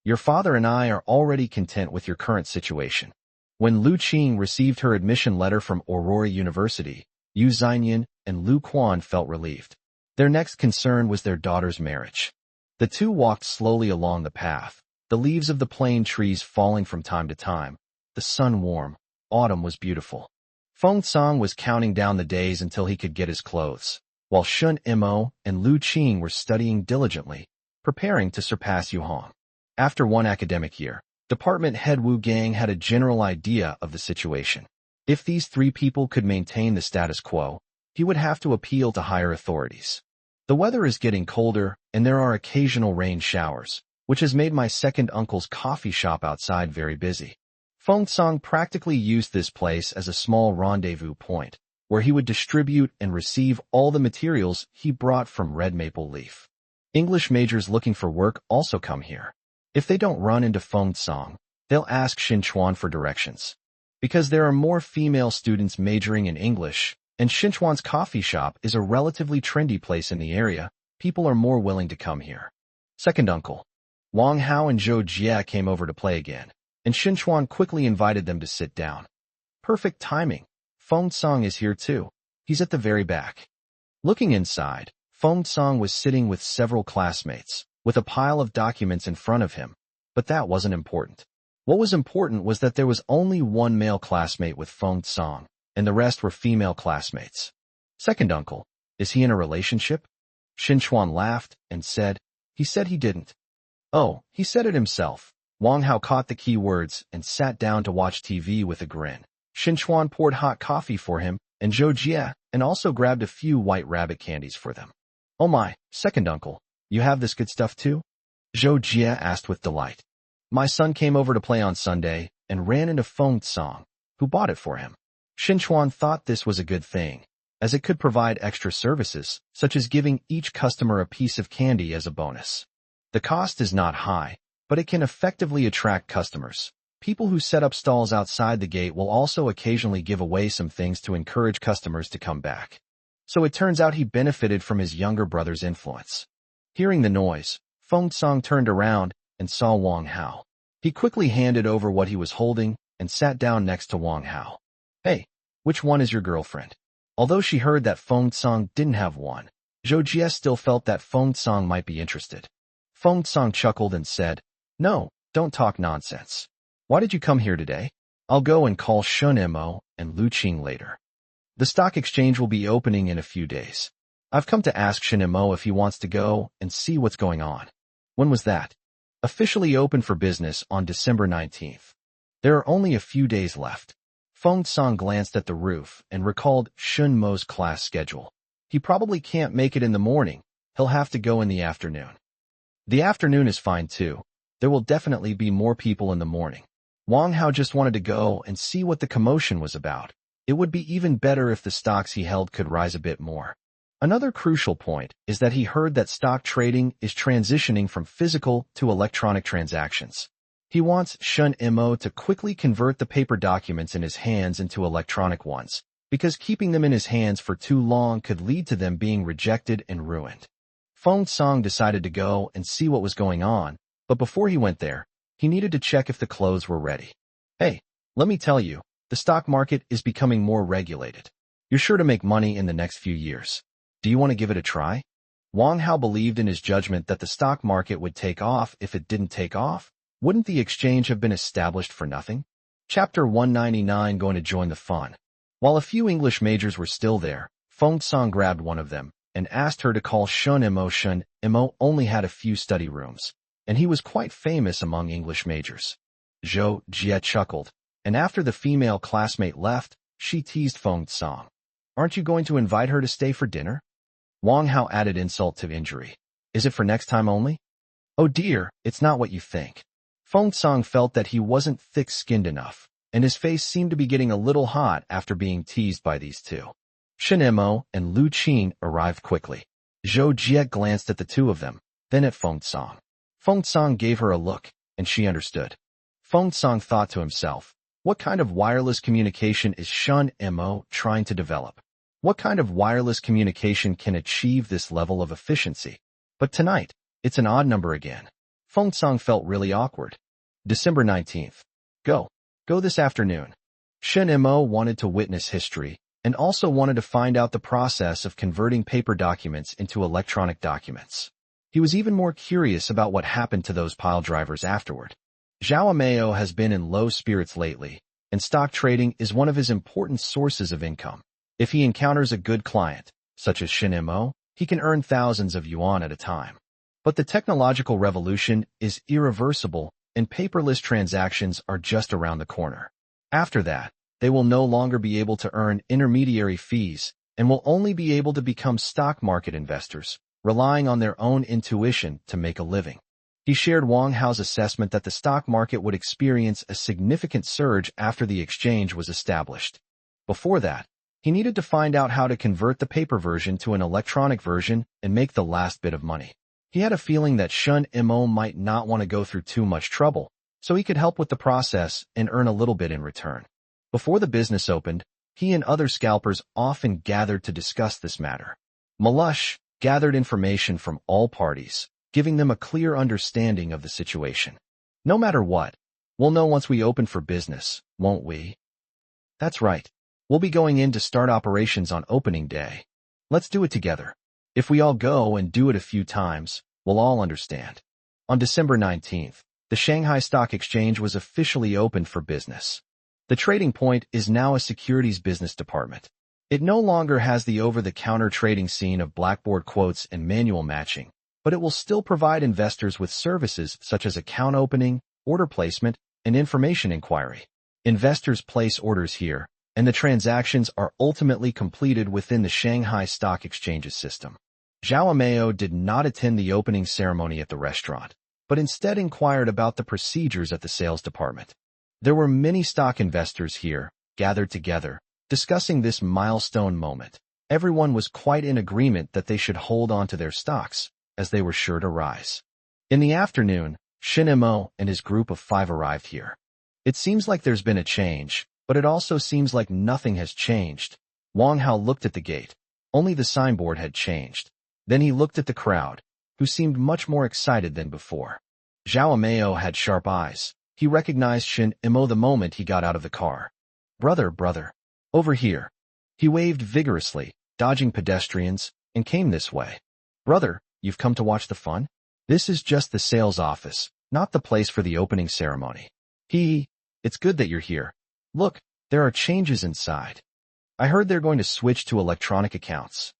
Your father and I are already content with your current situation. When Lu Qing received her admission letter from Aurora University, Yu Xianyan and Lu Quan felt relieved. Their next concern was their daughter's marriage. The two walked slowly along the path, the leaves of the plane trees falling from time to time, the sun warm. Autumn was beautiful. Feng Song was counting down the days until he could get his clothes, while Shun Imo and Lu Qing were studying diligently, preparing to surpass Yu Hong. After one academic year, Department Head Wu Gang had a general idea of the situation. If these 3 people could maintain the status quo, he would have to appeal to higher authorities. The weather is getting colder, and there are occasional rain showers, which has made my second uncle's coffee shop outside very busy. Feng Song practically used this place as a small rendezvous point, where he would distribute and receive all the materials he brought from Red Maple Leaf. English majors looking for work also come here. If they don't run into Feng Song, they'll ask Xinchuan for directions. Because there are more female students majoring in English, and Xinchuan's coffee shop is a relatively trendy place in the area, people are more willing to come here. Second uncle. Wang Hao and Zhou Jie came over to play again, and Xinchuan quickly invited them to sit down. Perfect timing. Feng Song is here too. He's at the very back. Looking inside, Feng Song was sitting with several classmates, with a pile of documents in front of him, but that wasn't important. What was important was that there was only one male classmate with Feng Song, and the rest were female classmates. Second uncle, is he in a relationship? Xinchuan laughed and said, he said he didn't. Oh, he said it himself. Wang Hao caught the key words and sat down to watch TV with a grin. Xinchuan poured hot coffee for him and Zhou Jie, and also grabbed a few white rabbit candies for them. Oh my, second uncle, you have this good stuff too? Zhou Jie asked with delight. My son came over to play on Sunday and ran into Feng Song, who bought it for him. Xinchuan thought this was a good thing, as it could provide extra services, such as giving each customer a piece of candy as a bonus. The cost is not high, but it can effectively attract customers. People who set up stalls outside the gate will also occasionally give away some things to encourage customers to come back. So it turns out he benefited from his younger brother's influence. Hearing the noise, Feng Song turned around and saw Wang Hao. He quickly handed over what he was holding and sat down next to Wang Hao. Hey, which one is your girlfriend? Although she heard that Feng Song didn't have one, Zhou Jie still felt that Feng Song might be interested. Feng Song chuckled and said, No, don't talk nonsense. Why did you come here today? I'll go and call Shun Mo and Lu Qing later. The stock exchange will be opening in a few days. I've come to ask Shun Mo if he wants to go and see what's going on. When was that? Officially open for business on December 19th. There are only a few days left. Feng Song glanced at the roof and recalled Shun Mo's class schedule. He probably can't make it in the morning. He'll have to go in the afternoon. The afternoon is fine too. There will definitely be more people in the morning. Wang Hao just wanted to go and see what the commotion was about. It would be even better if the stocks he held could rise a bit more. Another crucial point is that he heard that stock trading is transitioning from physical to electronic transactions. He wants Shun Mo to quickly convert the paper documents in his hands into electronic ones, because keeping them in his hands for too long could lead to them being rejected and ruined. Feng Song decided to go and see what was going on, but before he went there, he needed to check if the clothes were ready. Hey, let me tell you, the stock market is becoming more regulated. You're sure to make money in the next few years. Do you want to give it a try? Wang Hao believed in his judgment that the stock market would take off. If it didn't take off, wouldn't the exchange have been established for nothing? Chapter 199 Going to join the fun. While a few English majors were still there, Feng Song grabbed one of them and asked her to call Shun Mo. Shun Mo only had a few study rooms, and he was quite famous among English majors. Zhou Jie chuckled, and after the female classmate left, she teased Feng Song. Aren't you going to invite her to stay for dinner? Wang Hao added insult to injury. Is it for next time only? Oh dear, it's not what you think. Feng Song felt that he wasn't thick-skinned enough, and his face seemed to be getting a little hot after being teased by these two. Shun Mo and Lu Qing arrived quickly. Zhou Jie glanced at the two of them, then at Feng Song. Feng Song gave her a look, and she understood. Feng Song thought to himself, what kind of wireless communication is Shun Mo trying to develop? What kind of wireless communication can achieve this level of efficiency? But tonight, it's an odd number again. Feng Song felt really awkward. December 19th. Go this afternoon. Shun Mo wanted to witness history, and also wanted to find out the process of converting paper documents into electronic documents. He was even more curious about what happened to those pile drivers afterward. Zhao Meo has been in low spirits lately, and stock trading is one of his important sources of income. If he encounters a good client, such as Shun Mo, he can earn thousands of yuan at a time. But the technological revolution is irreversible, and paperless transactions are just around the corner. After that, they will no longer be able to earn intermediary fees, and will only be able to become stock market investors, relying on their own intuition to make a living. He shared Wang Hao's assessment that the stock market would experience a significant surge after the exchange was established. Before that, he needed to find out how to convert the paper version to an electronic version and make the last bit of money. He had a feeling that Shun Mo might not want to go through too much trouble, so he could help with the process and earn a little bit in return. Before the business opened, he and other scalpers often gathered to discuss this matter. Malush gathered information from all parties, giving them a clear understanding of the situation. No matter what, we'll know once we open for business, won't we? That's right. We'll be going in to start operations on opening day. Let's do it together. If we all go and do it a few times, we'll all understand. On December 19th, the Shanghai Stock Exchange was officially opened for business. The trading point is now a securities business department. It no longer has the over-the-counter trading scene of blackboard quotes and manual matching, but it will still provide investors with services such as account opening, order placement, and information inquiry. Investors place orders here, and the transactions are ultimately completed within the Shanghai Stock Exchange's system. Zhao Meo did not attend the opening ceremony at the restaurant, but instead inquired about the procedures at the sales department. There were many stock investors here, gathered together, discussing this milestone moment. Everyone was quite in agreement that they should hold on to their stocks, as they were sure to rise. In the afternoon, Shin Mo and his group of 5 arrived here. It seems like there's been a change, but it also seems like nothing has changed. Wang Hao looked at the gate. Only the signboard had changed. Then he looked at the crowd, who seemed much more excited than before. Zhao Meo had sharp eyes. He recognized Shin Mo the moment he got out of the car. Brother, over here. He waved vigorously, dodging pedestrians, and came this way. Brother, you've come to watch the fun? This is just the sales office, not the place for the opening ceremony. It's good that you're here. Look, there are changes inside. I heard they're going to switch to electronic accounts.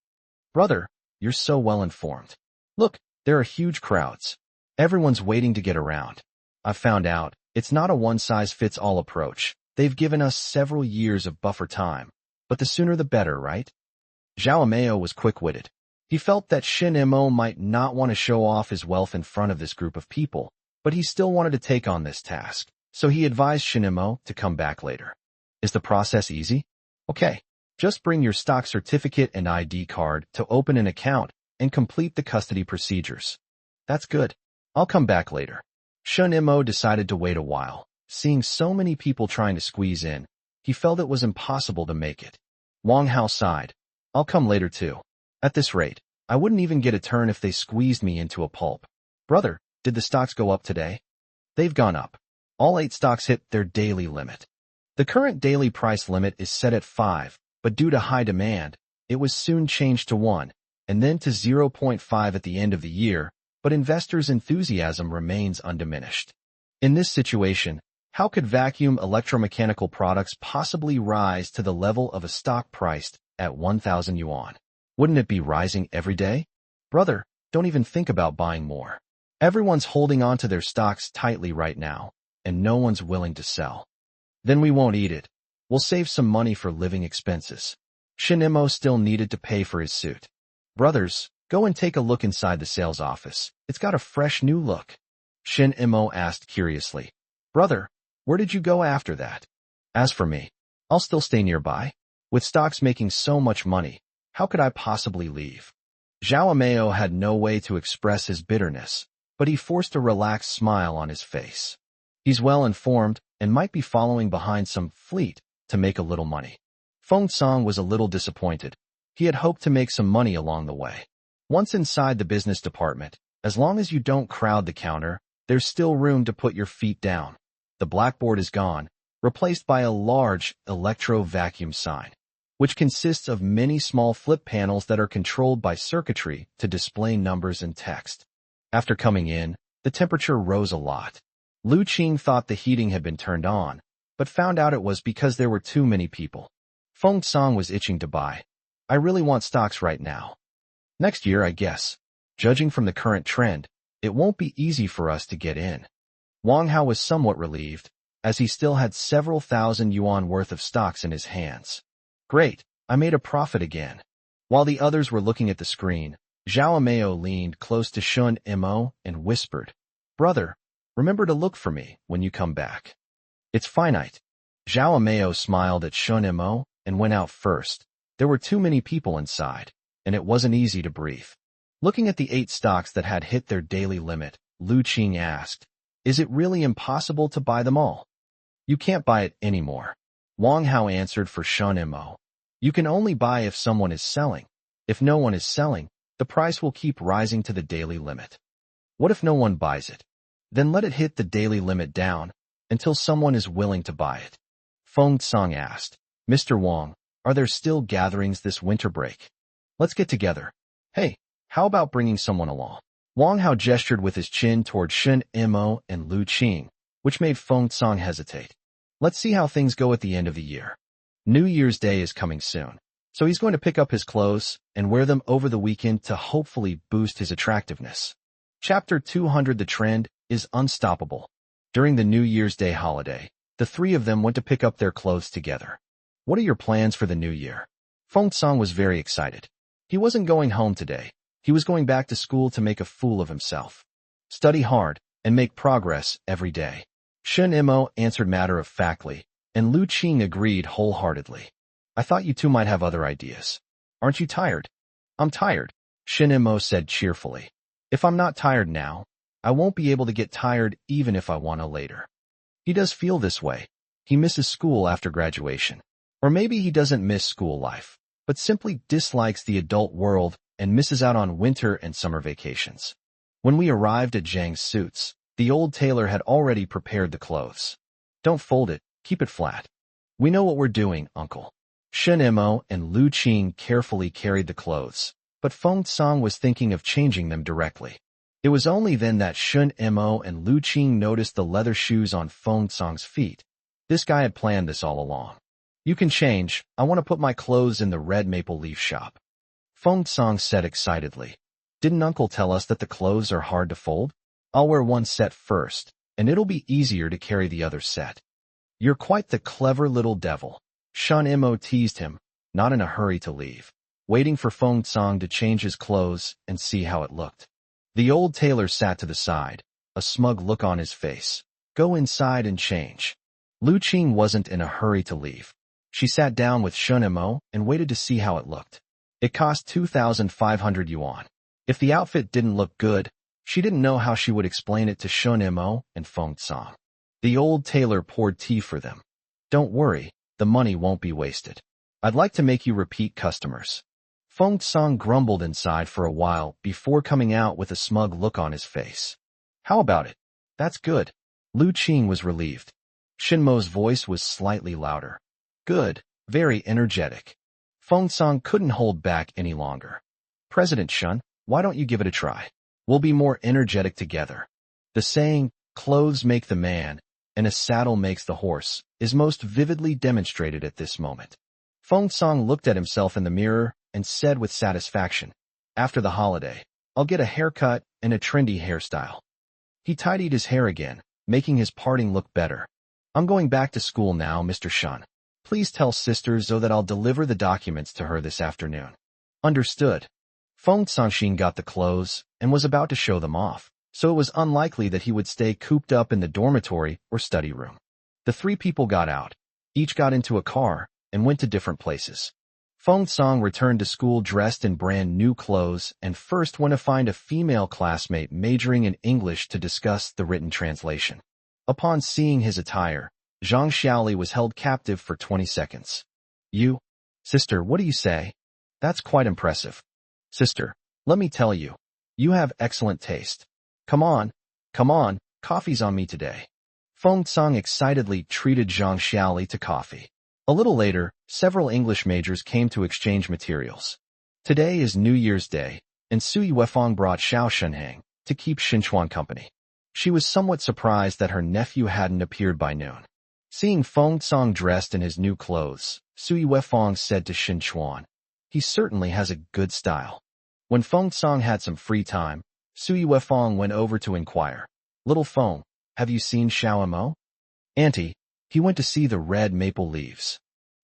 Brother, you're so well informed. Look, there are huge crowds. Everyone's waiting to get around. I've found out, it's not a one-size-fits-all approach. They've given us several years of buffer time. But the sooner the better, right? Zhao Meo was quick-witted. He felt that Shin Mo might not want to show off his wealth in front of this group of people, but he still wanted to take on this task, so he advised Shin Mo to come back later. Is the process easy? Okay, just bring your stock certificate and ID card to open an account and complete the custody procedures. That's good. I'll come back later. Shin Mo decided to wait a while. Seeing so many people trying to squeeze in, he felt it was impossible to make it. Wang Hao sighed. I'll come later too. At this rate, I wouldn't even get a turn if they squeezed me into a pulp. Brother, did the stocks go up today? They've gone up. All 8 stocks hit their daily limit. The current daily price limit is set at 5, but due to high demand, it was soon changed to 1, and then to 0.5 at the end of the year, but investors' enthusiasm remains undiminished. In this situation, how could vacuum electromechanical products possibly rise to the level of a stock priced at 1,000 yuan? Wouldn't it be rising every day? Brother, don't even think about buying more. Everyone's holding on to their stocks tightly right now, and no one's willing to sell. Then we won't eat it. We'll save some money for living expenses. Shin Mo still needed to pay for his suit. Brothers, go and take a look inside the sales office. It's got a fresh new look. Shin Mo asked curiously. Brother, where did you go after that? As for me, I'll still stay nearby. With stocks making so much money, how could I possibly leave? Zhao Meo had no way to express his bitterness, but he forced a relaxed smile on his face. He's well informed and might be following behind some fleet to make a little money. Feng Song was a little disappointed. He had hoped to make some money along the way. Once inside the business department, as long as you don't crowd the counter, there's still room to put your feet down. The blackboard is gone, replaced by a large electro-vacuum sign, which consists of many small flip panels that are controlled by circuitry to display numbers and text. After coming in, the temperature rose a lot. Lu Qing thought the heating had been turned on, but found out it was because there were too many people. Feng Song was itching to buy. I really want stocks right now. Next year, I guess. Judging from the current trend, it won't be easy for us to get in. Wang Hao was somewhat relieved, as he still had several thousand yuan worth of stocks in his hands. Great, I made a profit again. While the others were looking at the screen, Zhao Meo leaned close to Shin Mo and whispered, Brother, remember to look for me when you come back. It's finite. Zhao Meo smiled at Shin Mo and went out first. There were too many people inside, and it wasn't easy to breathe. Looking at the 8 stocks that had hit their daily limit, Lu Qing asked, Is it really impossible to buy them all? You can't buy it anymore. Wang Hao answered for Shin Mo. You can only buy if someone is selling. If no one is selling, the price will keep rising to the daily limit. What if no one buys it? Then let it hit the daily limit down until someone is willing to buy it. Feng Song asked, Mr. Wang, Are there still gatherings this winter break? Let's get together. Hey, how about bringing someone along? Wang Hao gestured with his chin toward Shen Imo and Lu Qing, which made Feng Cong hesitate. Let's see how things go at the end of the year. New Year's Day is coming soon, so he's going to pick up his clothes and wear them over the weekend to hopefully boost his attractiveness. Chapter 200. The trend is unstoppable. During the New Year's Day holiday, the three of them went to pick up their clothes together. What are your plans for the new year? Feng Cong was very excited. He wasn't going home today. He was going back to school to make a fool of himself. Study hard and make progress every day. Shen Imo answered matter-of-factly, and Lu Qing agreed wholeheartedly. I thought you two might have other ideas. Aren't you tired? I'm tired, Shen Imo said cheerfully. If I'm not tired now, I won't be able to get tired even if I want to later. He does feel this way. He misses school after graduation. Or maybe he doesn't miss school life, but simply dislikes the adult world and misses out on winter and summer vacations. When we arrived at Zhang's suits, the old tailor had already prepared the clothes. Don't fold it, keep it flat. We know what we're doing, uncle. Shen Imo and Lu Qing carefully carried the clothes, but Feng Cong was thinking of changing them directly. It was only then that Shen Imo and Lu Qing noticed the leather shoes on Feng Cong's feet. This guy had planned this all along. You can change. I want to put my clothes in the red maple leaf shop. Feng Cong said excitedly. Didn't Uncle tell us that the clothes are hard to fold? I'll wear one set first, and it'll be easier to carry the other set. You're quite the clever little devil. Shen Imo teased him, not in a hurry to leave, waiting for Feng Cong to change his clothes and see how it looked. The old tailor sat to the side, a smug look on his face. Go inside and change. Lu Qing wasn't in a hurry to leave. She sat down with Shen Imo and waited to see how it looked. It cost 2,500 yuan. If the outfit didn't look good, she didn't know how she would explain it to Shen Imo and Feng Cong. The old tailor poured tea for them. Don't worry, the money won't be wasted. I'd like to make you repeat customers. Feng Cong grumbled inside for a while before coming out with a smug look on his face. How about it? That's good. Lu Qing was relieved. Shen Mo's voice was slightly louder. Good, very energetic. Feng Cong couldn't hold back any longer. President Shen, why don't you give it a try? We'll be more energetic together. The saying, clothes make the man, and a saddle makes the horse, is most vividly demonstrated at this moment. Feng Cong looked at himself in the mirror and said with satisfaction, after the holiday, I'll get a haircut and a trendy hairstyle. He tidied his hair again, making his parting look better. I'm going back to school now, Mr. Shen. Please tell Sister Zhou that I'll deliver the documents to her this afternoon. Understood. Feng Cong got the clothes and was about to show them off, so it was unlikely that he would stay cooped up in the dormitory or study room. The three people got out. Each got into a car and went to different places. Feng Cong returned to school dressed in brand new clothes and first went to find a female classmate majoring in English to discuss the written translation. Upon seeing his attire, Zhang Xiaoli was held captive for 20 seconds. You? Sister, what do you say? That's quite impressive. Sister, let me tell you, you have excellent taste. Come on, coffee's on me today. Feng Cong excitedly treated Zhang Xiaoli to coffee. A little later, several English majors came to exchange materials. Today is New Year's Day, and Sui Weifang brought Xiao Shenhang to keep Xinchuan company. She was somewhat surprised that her nephew hadn't appeared by noon. Seeing Feng Cong dressed in his new clothes, Sui Weifang said to Xinchuan, he certainly has a good style. When Feng Cong had some free time, Sui Weifang went over to inquire, Little Feng, have you seen Xiao Mo? Auntie, he went to see the red maple leaves.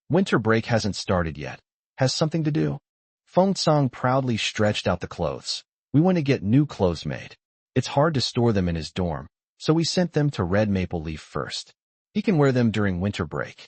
Winter break hasn't started yet. Has something to do? Feng Cong proudly stretched out the clothes. We want to get new clothes made. It's hard to store them in his dorm, so we sent them to Red Maple Leaf first. He can wear them during winter break.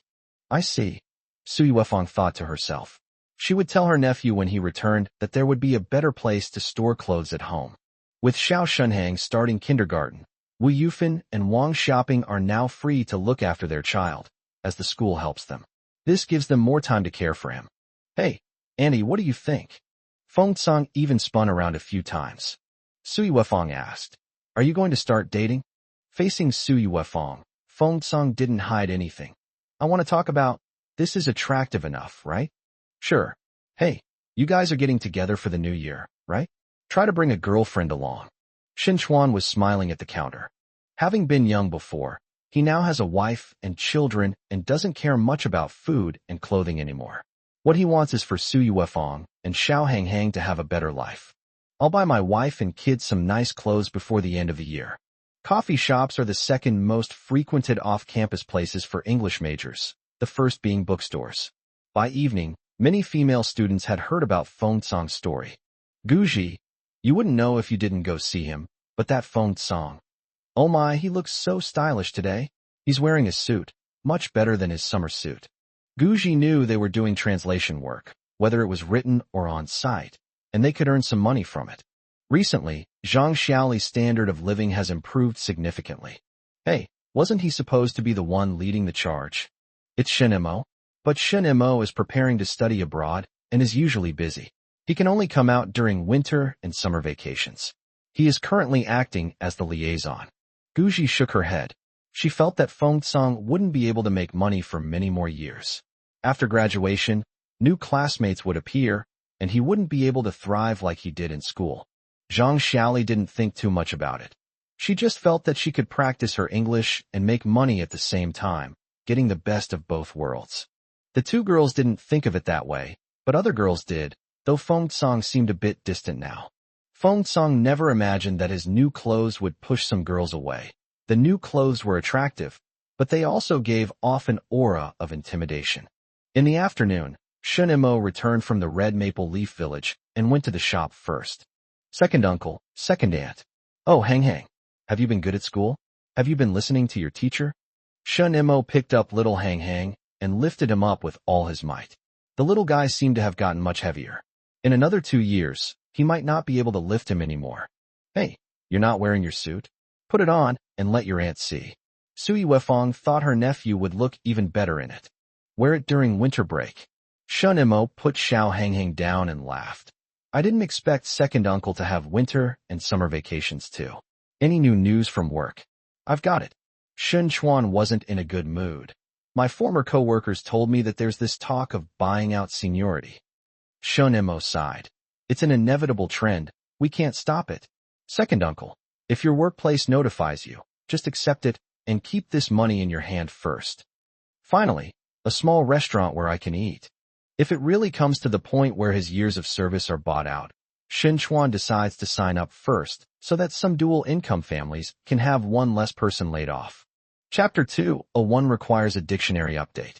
I see. Sui Weifang thought to herself. She would tell her nephew when he returned that there would be a better place to store clothes at home. With Xiao Shenhang starting kindergarten, Wu Yufan and Wang Xiaoping are now free to look after their child, as the school helps them. This gives them more time to care for him. Hey, Auntie, what do you think? Feng Cong even spun around a few times. Sui Weifang asked, are you going to start dating? Facing Sui Weifang, Feng Cong didn't hide anything. I want to talk about, this is attractive enough, right? Sure. Hey, you guys are getting together for the new year, right? Try to bring a girlfriend along. Shinchuan was smiling at the counter. Having been young before, he now has a wife and children and doesn't care much about food and clothing anymore. What he wants is for Su Yuefeng and Xiao Hanghang to have a better life. I'll buy my wife and kids some nice clothes before the end of the year. Coffee shops are the second most frequented off-campus places for English majors, the first being bookstores. By evening, many female students had heard about Feng Tsang's story. Guji, you wouldn't know if you didn't go see him, but that Feng Tsang. Oh my, he looks so stylish today. He's wearing a suit, much better than his summer suit. Guji knew they were doing translation work, whether it was written or on site, and they could earn some money from it. Recently, Zhang Xiaoli's standard of living has improved significantly. Hey, wasn't he supposed to be the one leading the charge? It's Shen Mo. But Shen Mo is preparing to study abroad and is usually busy. He can only come out during winter and summer vacations. He is currently acting as the liaison. Guji shook her head. She felt that Feng Tsang wouldn't be able to make money for many more years. After graduation, new classmates would appear, and he wouldn't be able to thrive like he did in school. Zhang Xiaoli didn't think too much about it. She just felt that she could practice her English and make money at the same time, getting the best of both worlds. The two girls didn't think of it that way, but other girls did, though Feng Tsang seemed a bit distant now. Feng Tsang never imagined that his new clothes would push some girls away. The new clothes were attractive, but they also gave off an aura of intimidation. In the afternoon, Shen Mo returned from the Red Maple Leaf Village and went to the shop first. Second uncle, second aunt. Oh, Hanghang. Have you been good at school? Have you been listening to your teacher? Shen Mo picked up little Hanghang and lifted him up with all his might. The little guy seemed to have gotten much heavier. In another 2 years, he might not be able to lift him anymore. Hey, you're not wearing your suit? Put it on and let your aunt see. Su Yuefeng thought her nephew would look even better in it. Wear it during winter break. Shen Mo put Xiao Hanghang down and laughed. I didn't expect second uncle to have winter and summer vacations too. Any new news from work? I've got it. Shun Chuan wasn't in a good mood. My former co-workers told me that there's this talk of buying out seniority. Shun Mo sighed. It's an inevitable trend. We can't stop it. Second uncle, if your workplace notifies you, just accept it and keep this money in your hand first. Finally, a small restaurant where I can eat. If it really comes to the point where his years of service are bought out, Shin Chuan decides to sign up first so that some dual-income families can have one less person laid off. Chapter 2, A 1 requires a dictionary update.